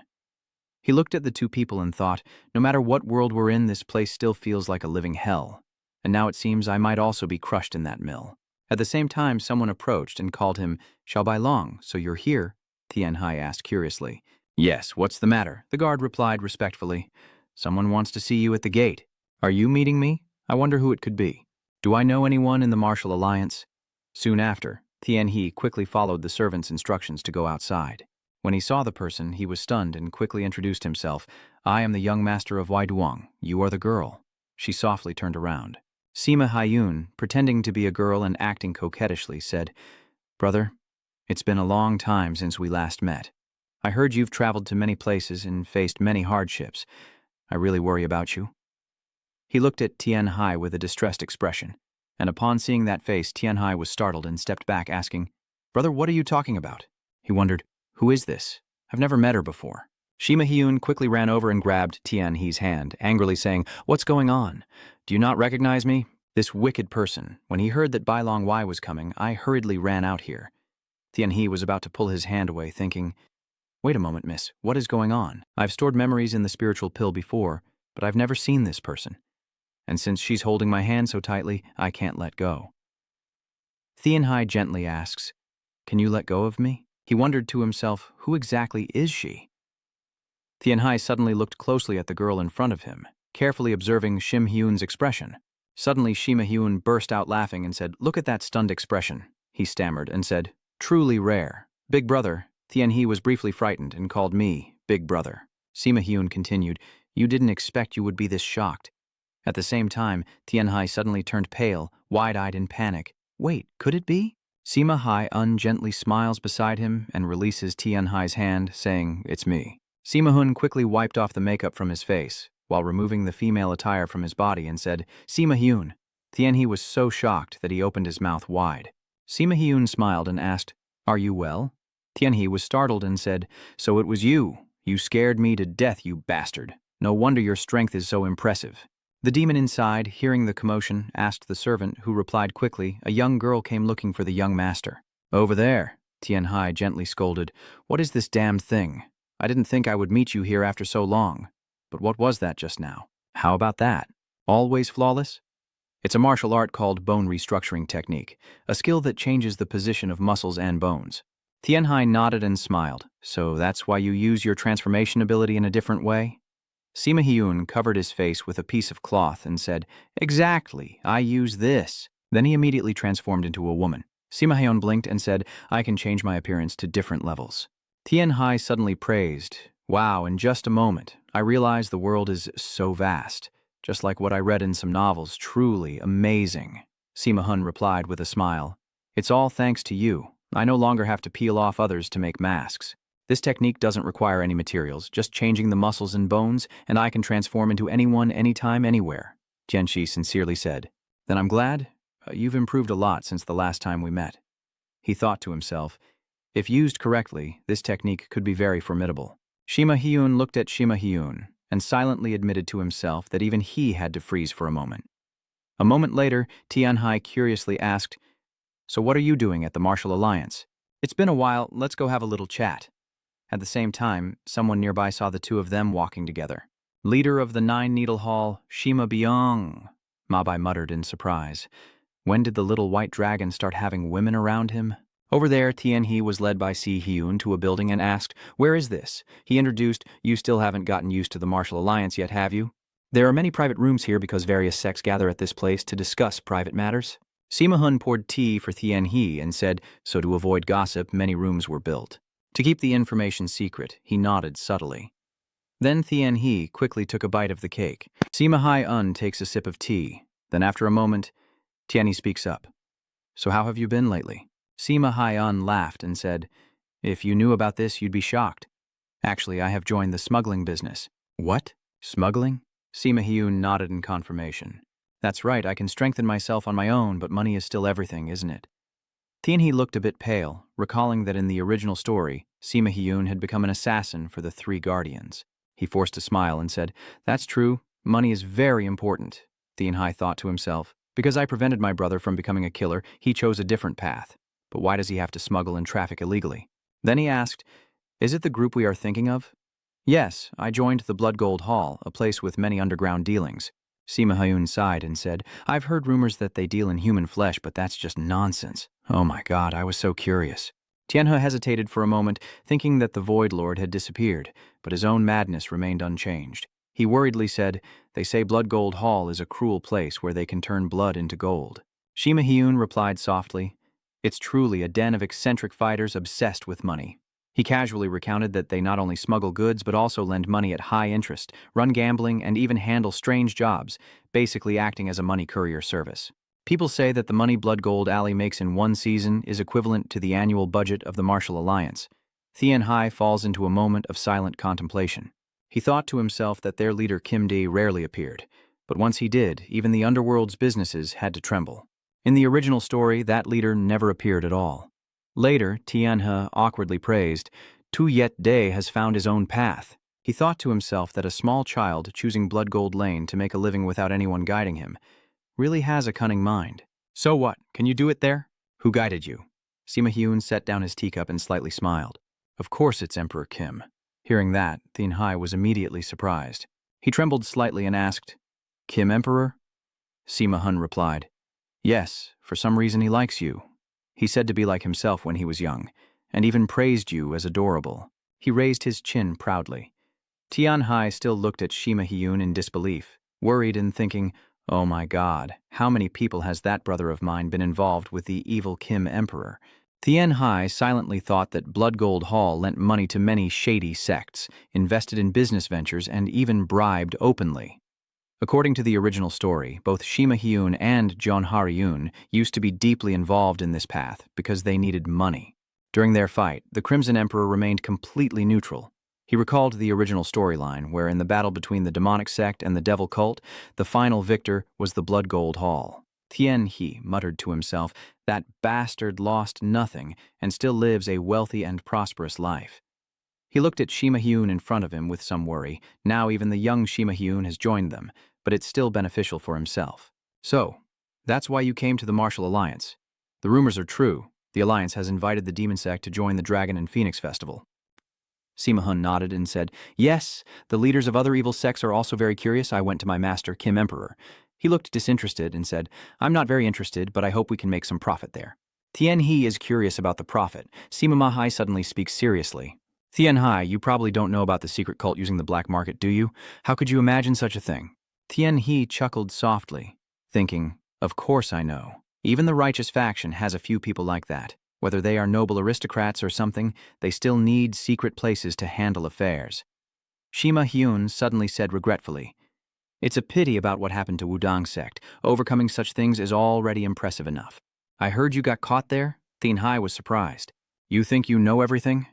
He looked at the two people and thought, no matter what world we're in, this place still feels like a living hell. And now it seems I might also be crushed in that mill. At the same time, someone approached and called him, "Xiao Bai Long, so you're here?" Tian Hai asked curiously. "Yes, what's the matter?" The guard replied respectfully. "Someone wants to see you at the gate. Are you meeting me? I wonder who it could be. Do I know anyone in the Martial Alliance?" Soon after, Tian He quickly followed the servant's instructions to go outside. When he saw the person, he was stunned and quickly introduced himself. "I am the young master of Wai Duong. You are the girl." She softly turned around. Sima Haiyun, pretending to be a girl and acting coquettishly, said, "Brother, it's been a long time since we last met. I heard you've traveled to many places and faced many hardships. I really worry about you." He looked at Tian Hai with a distressed expression, and upon seeing that face, Tian Hai was startled and stepped back, asking, "Brother, what are you talking about?" He wondered, "Who is this? I've never met her before." Shima Hyun quickly ran over and grabbed Tian He's hand, angrily saying, "What's going on? Do you not recognize me? This wicked person. When he heard that Bai Long Wai was coming, I hurriedly ran out here." Tian He was about to pull his hand away, thinking, "Wait a moment, miss. What is going on? I've stored memories in the spiritual pill before, but I've never seen this person. And since she's holding my hand so tightly, I can't let go." Tian Hai gently asks, "Can you let go of me?" He wondered to himself, who exactly is she? Tian Hai suddenly looked closely at the girl in front of him, carefully observing Shim Hyun's expression. Suddenly, Shima Hyun burst out laughing and said, "Look at that stunned expression." He stammered and said, "Truly rare. Big brother." Tian He was briefly frightened and called me Big Brother. Sima Hyun continued, "You didn't expect you would be this shocked." At the same time, Tian Hai suddenly turned pale, wide-eyed in panic. Wait, could it be? Sima Hai gently smiles beside him and releases Tian Hai's hand, saying, "It's me." Sima Hun quickly wiped off the makeup from his face, while removing the female attire from his body, and said, "Sima Hyun." Tian He was so shocked that he opened his mouth wide. Sima Hyun smiled and asked, "Are you well?" Tian He was startled and said, "So it was you. You scared me to death, you bastard. No wonder your strength is so impressive." The demon inside, hearing the commotion, asked the servant, who replied quickly, "A young girl came looking for the young master." "Over there," Tian Hai gently scolded. "What is this damned thing? I didn't think I would meet you here after so long. But what was that just now? How about that? Always flawless?" It's a martial art called bone restructuring technique, a skill that changes the position of muscles and bones. Tian Hai nodded and smiled. "So that's why you use your transformation ability in a different way?" Sima Hyun covered his face with a piece of cloth and said, "Exactly, I use this." Then he immediately transformed into a woman. Sima Hyun blinked and said, "I can change my appearance to different levels." Tian Hai suddenly praised, "Wow, in just a moment, I realize the world is so vast. Just like what I read in some novels, truly amazing." Sima Hun replied with a smile, "It's all thanks to you. I no longer have to peel off others to make masks. This technique doesn't require any materials, just changing the muscles and bones, and I can transform into anyone, anytime, anywhere," Tianxi sincerely said. "Then I'm glad. You've improved a lot since the last time we met." He thought to himself, if used correctly, this technique could be very formidable. Shima Hyun looked at Shima Hyun and silently admitted to himself that even he had to freeze for a moment. A moment later, Tian Hai curiously asked, "So what are you doing at the Martial Alliance?" "It's been a while, let's go have a little chat." At the same time, someone nearby saw the two of them walking together. "Leader of the Nine Needle Hall, Shima Byung," Mabai muttered in surprise. When did the little white dragon start having women around him? Over there, Tian He was led by Si Hyun to a building and asked, "Where is this?" He introduced, "You still haven't gotten used to the Martial Alliance yet, have you? There are many private rooms here because various sects gather at this place to discuss private matters." Sima Hun poured tea for Tian He and said, so to avoid gossip, many rooms were built. To keep the information secret, he nodded subtly. Then Tian He quickly took a bite of the cake. Sima Hai Un takes a sip of tea. Then after a moment, Tian He speaks up. "So how have you been lately?" Sima Hai-un laughed and said, "If you knew about this, you'd be shocked. Actually, I have joined the smuggling business." "What? Smuggling?" Sima Hyun nodded in confirmation. "That's right, I can strengthen myself on my own, but money is still everything, isn't it?" Tianhe looked a bit pale, recalling that in the original story, Sima Hyun had become an assassin for the three guardians. He forced a smile and said, "That's true, money is very important." Tianhe thought to himself, "Because I prevented my brother from becoming a killer, he chose a different path. But why does he have to smuggle and traffic illegally?" Then he asked, "Is it the group we are thinking of?" "Yes, I joined the Blood Gold Hall, a place with many underground dealings." Sima Hyun sighed and said, "I've heard rumors that they deal in human flesh, but that's just nonsense. Oh my God, I was so curious." Tianhe hesitated for a moment, thinking that the Void Lord had disappeared, but his own madness remained unchanged. He worriedly said, "They say Blood Gold Hall is a cruel place where they can turn blood into gold." Sima Hyun replied softly, "It's truly a den of eccentric fighters obsessed with money." He casually recounted that they not only smuggle goods but also lend money at high interest, run gambling, and even handle strange jobs, basically acting as a money courier service. People say that the money Blood Gold Alley makes in one season is equivalent to the annual budget of the Martial Alliance. Tian Hai falls into a moment of silent contemplation. He thought to himself that their leader Kim Dae rarely appeared, but once he did, even the underworld's businesses had to tremble. In the original story, that leader never appeared at all. Later, Tianhe awkwardly praised, "Tu Yet Day has found his own path." He thought to himself that a small child choosing Blood Gold Lane to make a living without anyone guiding him really has a cunning mind. "So what? Can you do it there?" "Who guided you?" Sima Hyun set down his teacup and slightly smiled. "Of course it's Emperor Kim." Hearing that, Tian Hai was immediately surprised. He trembled slightly and asked, "Kim Emperor?" Sima Hun replied, "Yes, for some reason he likes you. He said to be like himself when he was young, and even praised you as adorable." He raised his chin proudly. Tian Hai still looked at Shima Hyun in disbelief, worried and thinking, "Oh my God, how many people has that brother of mine been involved with the evil Kim Emperor?" Tian Hai silently thought that Blood Gold Hall lent money to many shady sects, invested in business ventures, and even bribed openly. According to the original story, both Shima Hyun and Jeon Haryun used to be deeply involved in this path because they needed money. During their fight, the Crimson Emperor remained completely neutral. He recalled the original storyline, where in the battle between the demonic sect and the devil cult, the final victor was the Blood Gold Hall. Tian He muttered to himself, "That bastard lost nothing and still lives a wealthy and prosperous life." He looked at Shima Hyun in front of him with some worry. Now even the young Shima Hyun has joined them, but it's still beneficial for himself. "So, that's why you came to the Martial Alliance. The rumors are true. The Alliance has invited the Demon Sect to join the Dragon and Phoenix Festival." Sima Hun nodded and said, "Yes, the leaders of other evil sects are also very curious. I went to my master, Kim Emperor. He looked disinterested and said, 'I'm not very interested, but I hope we can make some profit there.'" Tian He is curious about the profit. Sima Mahai suddenly speaks seriously. "Tian Hai, you probably don't know about the secret cult using the black market, do you? How could you imagine such a thing?" Tian He chuckled softly, thinking, "Of course I know. Even the righteous faction has a few people like that. Whether they are noble aristocrats or something, they still need secret places to handle affairs. Shima Hyun suddenly said regretfully, "It's a pity about what happened to Wudang sect. Overcoming such things is already impressive enough." "I heard you got caught there?" Tien Hai was surprised. "You think you know everything?"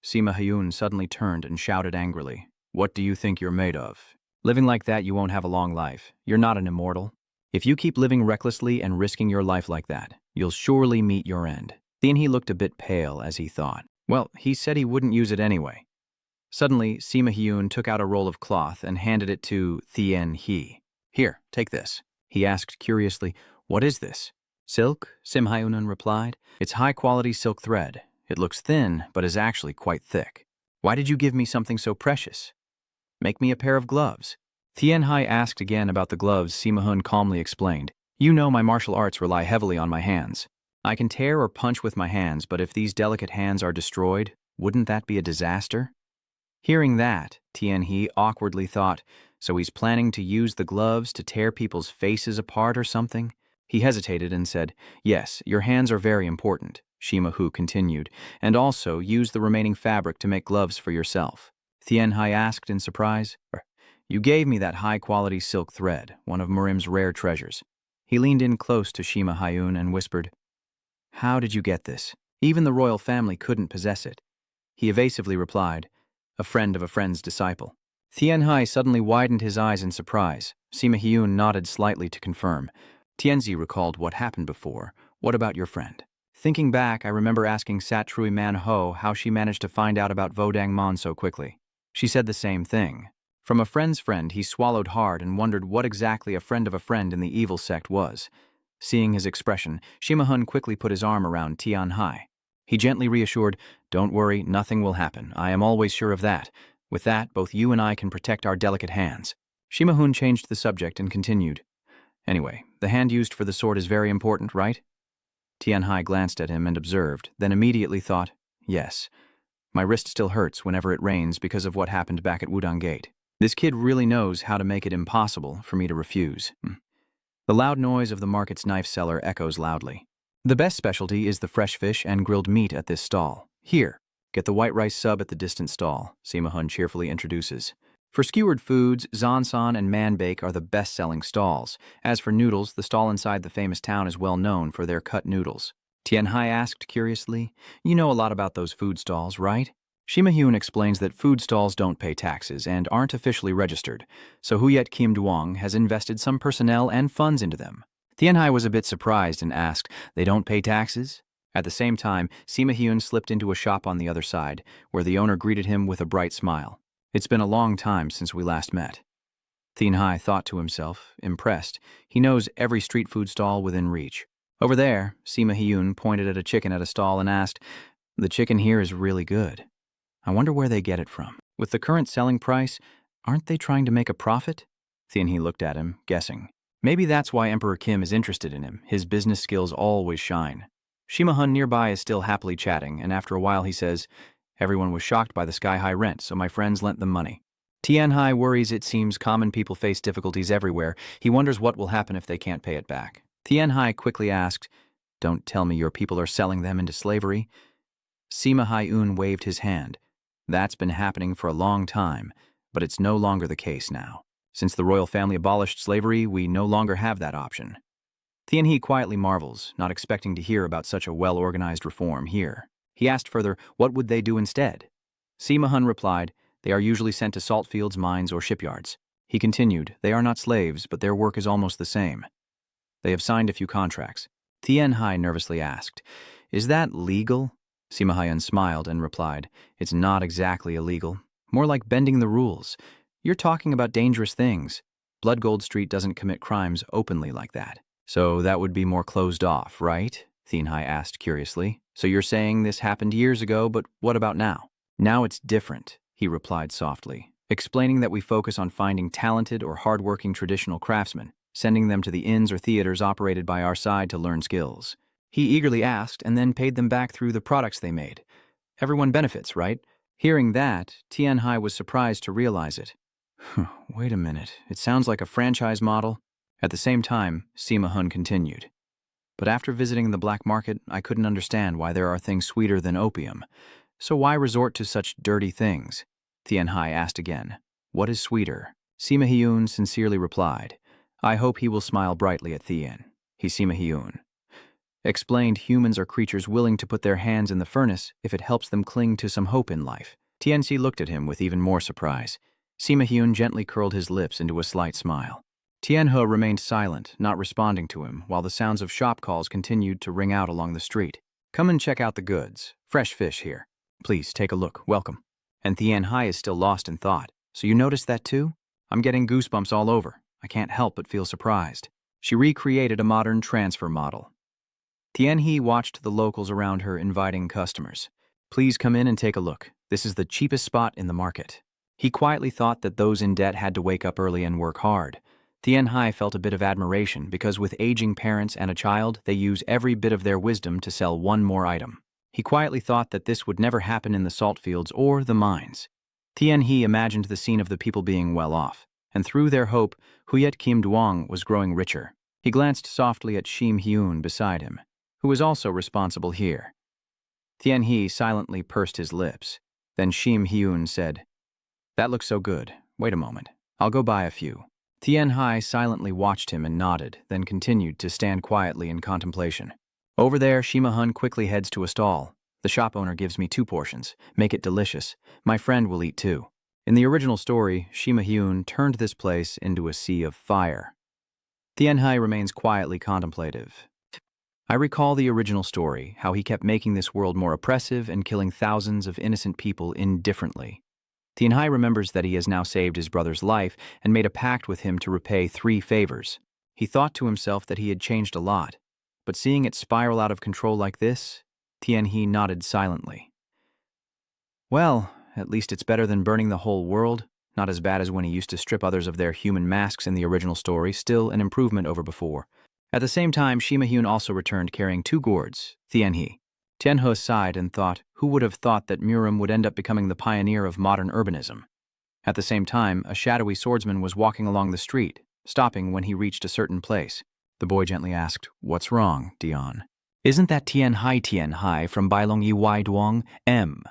Sima Hyun suddenly turned and shouted angrily, "What do you think you're made of? Living like that, you won't have a long life. You're not an immortal. If you keep living recklessly and risking your life like that, you'll surely meet your end." Tien He looked a bit pale as he thought. Well, he said he wouldn't use it anyway. Suddenly, Sima Hyun took out a roll of cloth and handed it to Tien He. "Here, take this." He asked curiously, "What is this?" "Silk," Sim Hyunun replied. "It's high-quality silk thread. It looks thin, but is actually quite thick." "Why did you give me something so precious?" "Make me a pair of gloves." Tien Hai asked again about the gloves. Sima Hyun calmly explained, "You know my martial arts rely heavily on my hands. I can tear or punch with my hands, but if these delicate hands are destroyed, wouldn't that be a disaster?" Hearing that, Tien He awkwardly thought, so he's planning to use the gloves to tear people's faces apart or something? He hesitated and said, "Yes, your hands are very important," Shima Hu continued, "and also use the remaining fabric to make gloves for yourself." Tien Hai asked in surprise, "You gave me that high-quality silk thread, one of Murim's rare treasures." He leaned in close to Shima Hyun and whispered, "How did you get this? Even the royal family couldn't possess it." He evasively replied, "A friend of a friend's disciple." Tien Hai suddenly widened his eyes in surprise. Sima Hyun nodded slightly to confirm. Tianzi recalled what happened before. "What about your friend?" "Thinking back, I remember asking Satrui Manho how she managed to find out about Vodang Mon so quickly. She said the same thing. From a friend's friend, he swallowed hard and wondered what exactly a friend of a friend in the evil sect was." Seeing his expression, Shima Hun quickly put his arm around Tien Hai. He gently reassured, "Don't worry, nothing will happen. I am always sure of that. With that, both you and I can protect our delicate hands." Shima Hun changed the subject and continued, "Anyway, the hand used for the sword is very important, right?" Tien Hai glanced at him and observed, then immediately thought, "Yes. My wrist still hurts whenever it rains because of what happened back at Wudang Gate. This kid really knows how to make it impossible for me to refuse." The loud noise of the market's knife seller echoes loudly. "The best specialty is the fresh fish and grilled meat at this stall. Here, get the white rice sub at the distant stall," Sima Hun cheerfully introduces. For skewered foods, Zansan and Manbake are the best-selling stalls. As for noodles, the stall inside the famous town is well known for their cut noodles. Tien Hai asked curiously, "You know a lot about those food stalls, right?" Shima Hyun explains that food stalls don't pay taxes and aren't officially registered, so Huyet Kim Duong has invested some personnel and funds into them. Tien Hai was a bit surprised and asked, "They don't pay taxes?" At the same time, Sima Hyun slipped into a shop on the other side, where the owner greeted him with a bright smile. "It's been a long time since we last met." Tien Hai thought to himself, impressed. He knows every street food stall within reach. Over there, Sima Hyun pointed at a chicken at a stall and asked, "The chicken here is really good. I wonder where they get it from. With the current selling price, aren't they trying to make a profit?" Tien He looked at him, guessing. Maybe that's why Emperor Kim is interested in him. His business skills always shine. Shima Hun nearby is still happily chatting, and after a while he says, "Everyone was shocked by the sky-high rent, so my friends lent them money." Tien Hai worries it seems common people face difficulties everywhere. He wonders what will happen if they can't pay it back. Tien Hai quickly asked, "Don't tell me your people are selling them into slavery?" Sima Hyun waved his hand. "That's been happening for a long time, but it's no longer the case now. Since the royal family abolished slavery, we no longer have that option." Tien He quietly marvels, not expecting to hear about such a well-organized reform here. He asked further, what would they do instead? Sima Hun replied, "They are usually sent to salt fields, mines, or shipyards." He continued, "They are not slaves, but their work is almost the same. They have signed a few contracts." Tien Hai nervously asked, "Is that legal?" Sima Hyun smiled and replied, "It's not exactly illegal. More like bending the rules. You're talking about dangerous things. Blood Gold Street doesn't commit crimes openly like that." "So that would be more closed off, right?" Tien Hai asked curiously. "So you're saying this happened years ago, but what about now?" "Now it's different," he replied softly, explaining that we focus on finding talented or hardworking traditional craftsmen, sending them to the inns or theaters operated by our side to learn skills. He eagerly asked and then paid them back through the products they made. Everyone benefits, right? Hearing that, Tien Hai was surprised to realize it. Wait a minute, it sounds like a franchise model. At the same time, Sima Hun continued. But after visiting the black market, I couldn't understand why there are things sweeter than opium. So why resort to such dirty things? Tian Hai asked again. What is sweeter? Sima Hyun sincerely replied. I hope he will smile brightly at Tian. He Sima Hyun explained humans are creatures willing to put their hands in the furnace if it helps them cling to some hope in life. Tianxi looked at him with even more surprise. Sima Hyun gently curled his lips into a slight smile. Tianhe remained silent, not responding to him, while the sounds of shop calls continued to ring out along the street. Come and check out the goods. Fresh fish here. Please take a look. Welcome. And Tian Hai is still lost in thought. So you noticed that too? I'm getting goosebumps all over. I can't help but feel surprised. She recreated a modern transfer model. Tian He watched the locals around her inviting customers. Please come in and take a look. This is the cheapest spot in the market. He quietly thought that those in debt had to wake up early and work hard. Tian Hai felt a bit of admiration because with aging parents and a child, they use every bit of their wisdom to sell one more item. He quietly thought that this would never happen in the salt fields or the mines. Tian He imagined the scene of the people being well off, and through their hope, Huyet Kim Duong was growing richer. He glanced softly at Shim Hyun beside him, who was also responsible here. Tian He silently pursed his lips. Then Shim Hyun said, That looks so good. Wait a moment. I'll go buy a few. Tian Hai silently watched him and nodded, then continued to stand quietly in contemplation. Over there, Shima Hun quickly heads to a stall. The shop owner gives me 2 portions. Make it delicious. My friend will eat too. In the original story, Shima Hyun turned this place into a sea of fire. Tian Hai remains quietly contemplative. I recall the original story, how he kept making this world more oppressive and killing thousands of innocent people indifferently. Tian Hai remembers that he has now saved his brother's life and made a pact with him to repay 3 favors. He thought to himself that he had changed a lot, but seeing it spiral out of control like this, Tian He nodded silently. Well, at least it's better than burning the whole world. Not as bad as when he used to strip others of their human masks in the original story, still an improvement over before. At the same time, Shima Hyun also returned carrying 2 gourds, Tian He. Tianhe sighed and thought, who would have thought that Murim would end up becoming the pioneer of modern urbanism? At the same time, a shadowy swordsman was walking along the street, stopping when he reached a certain place. The boy gently asked, What's wrong, Dion? Isn't that Tian Hai from Bailong Yi Wai Duong, M?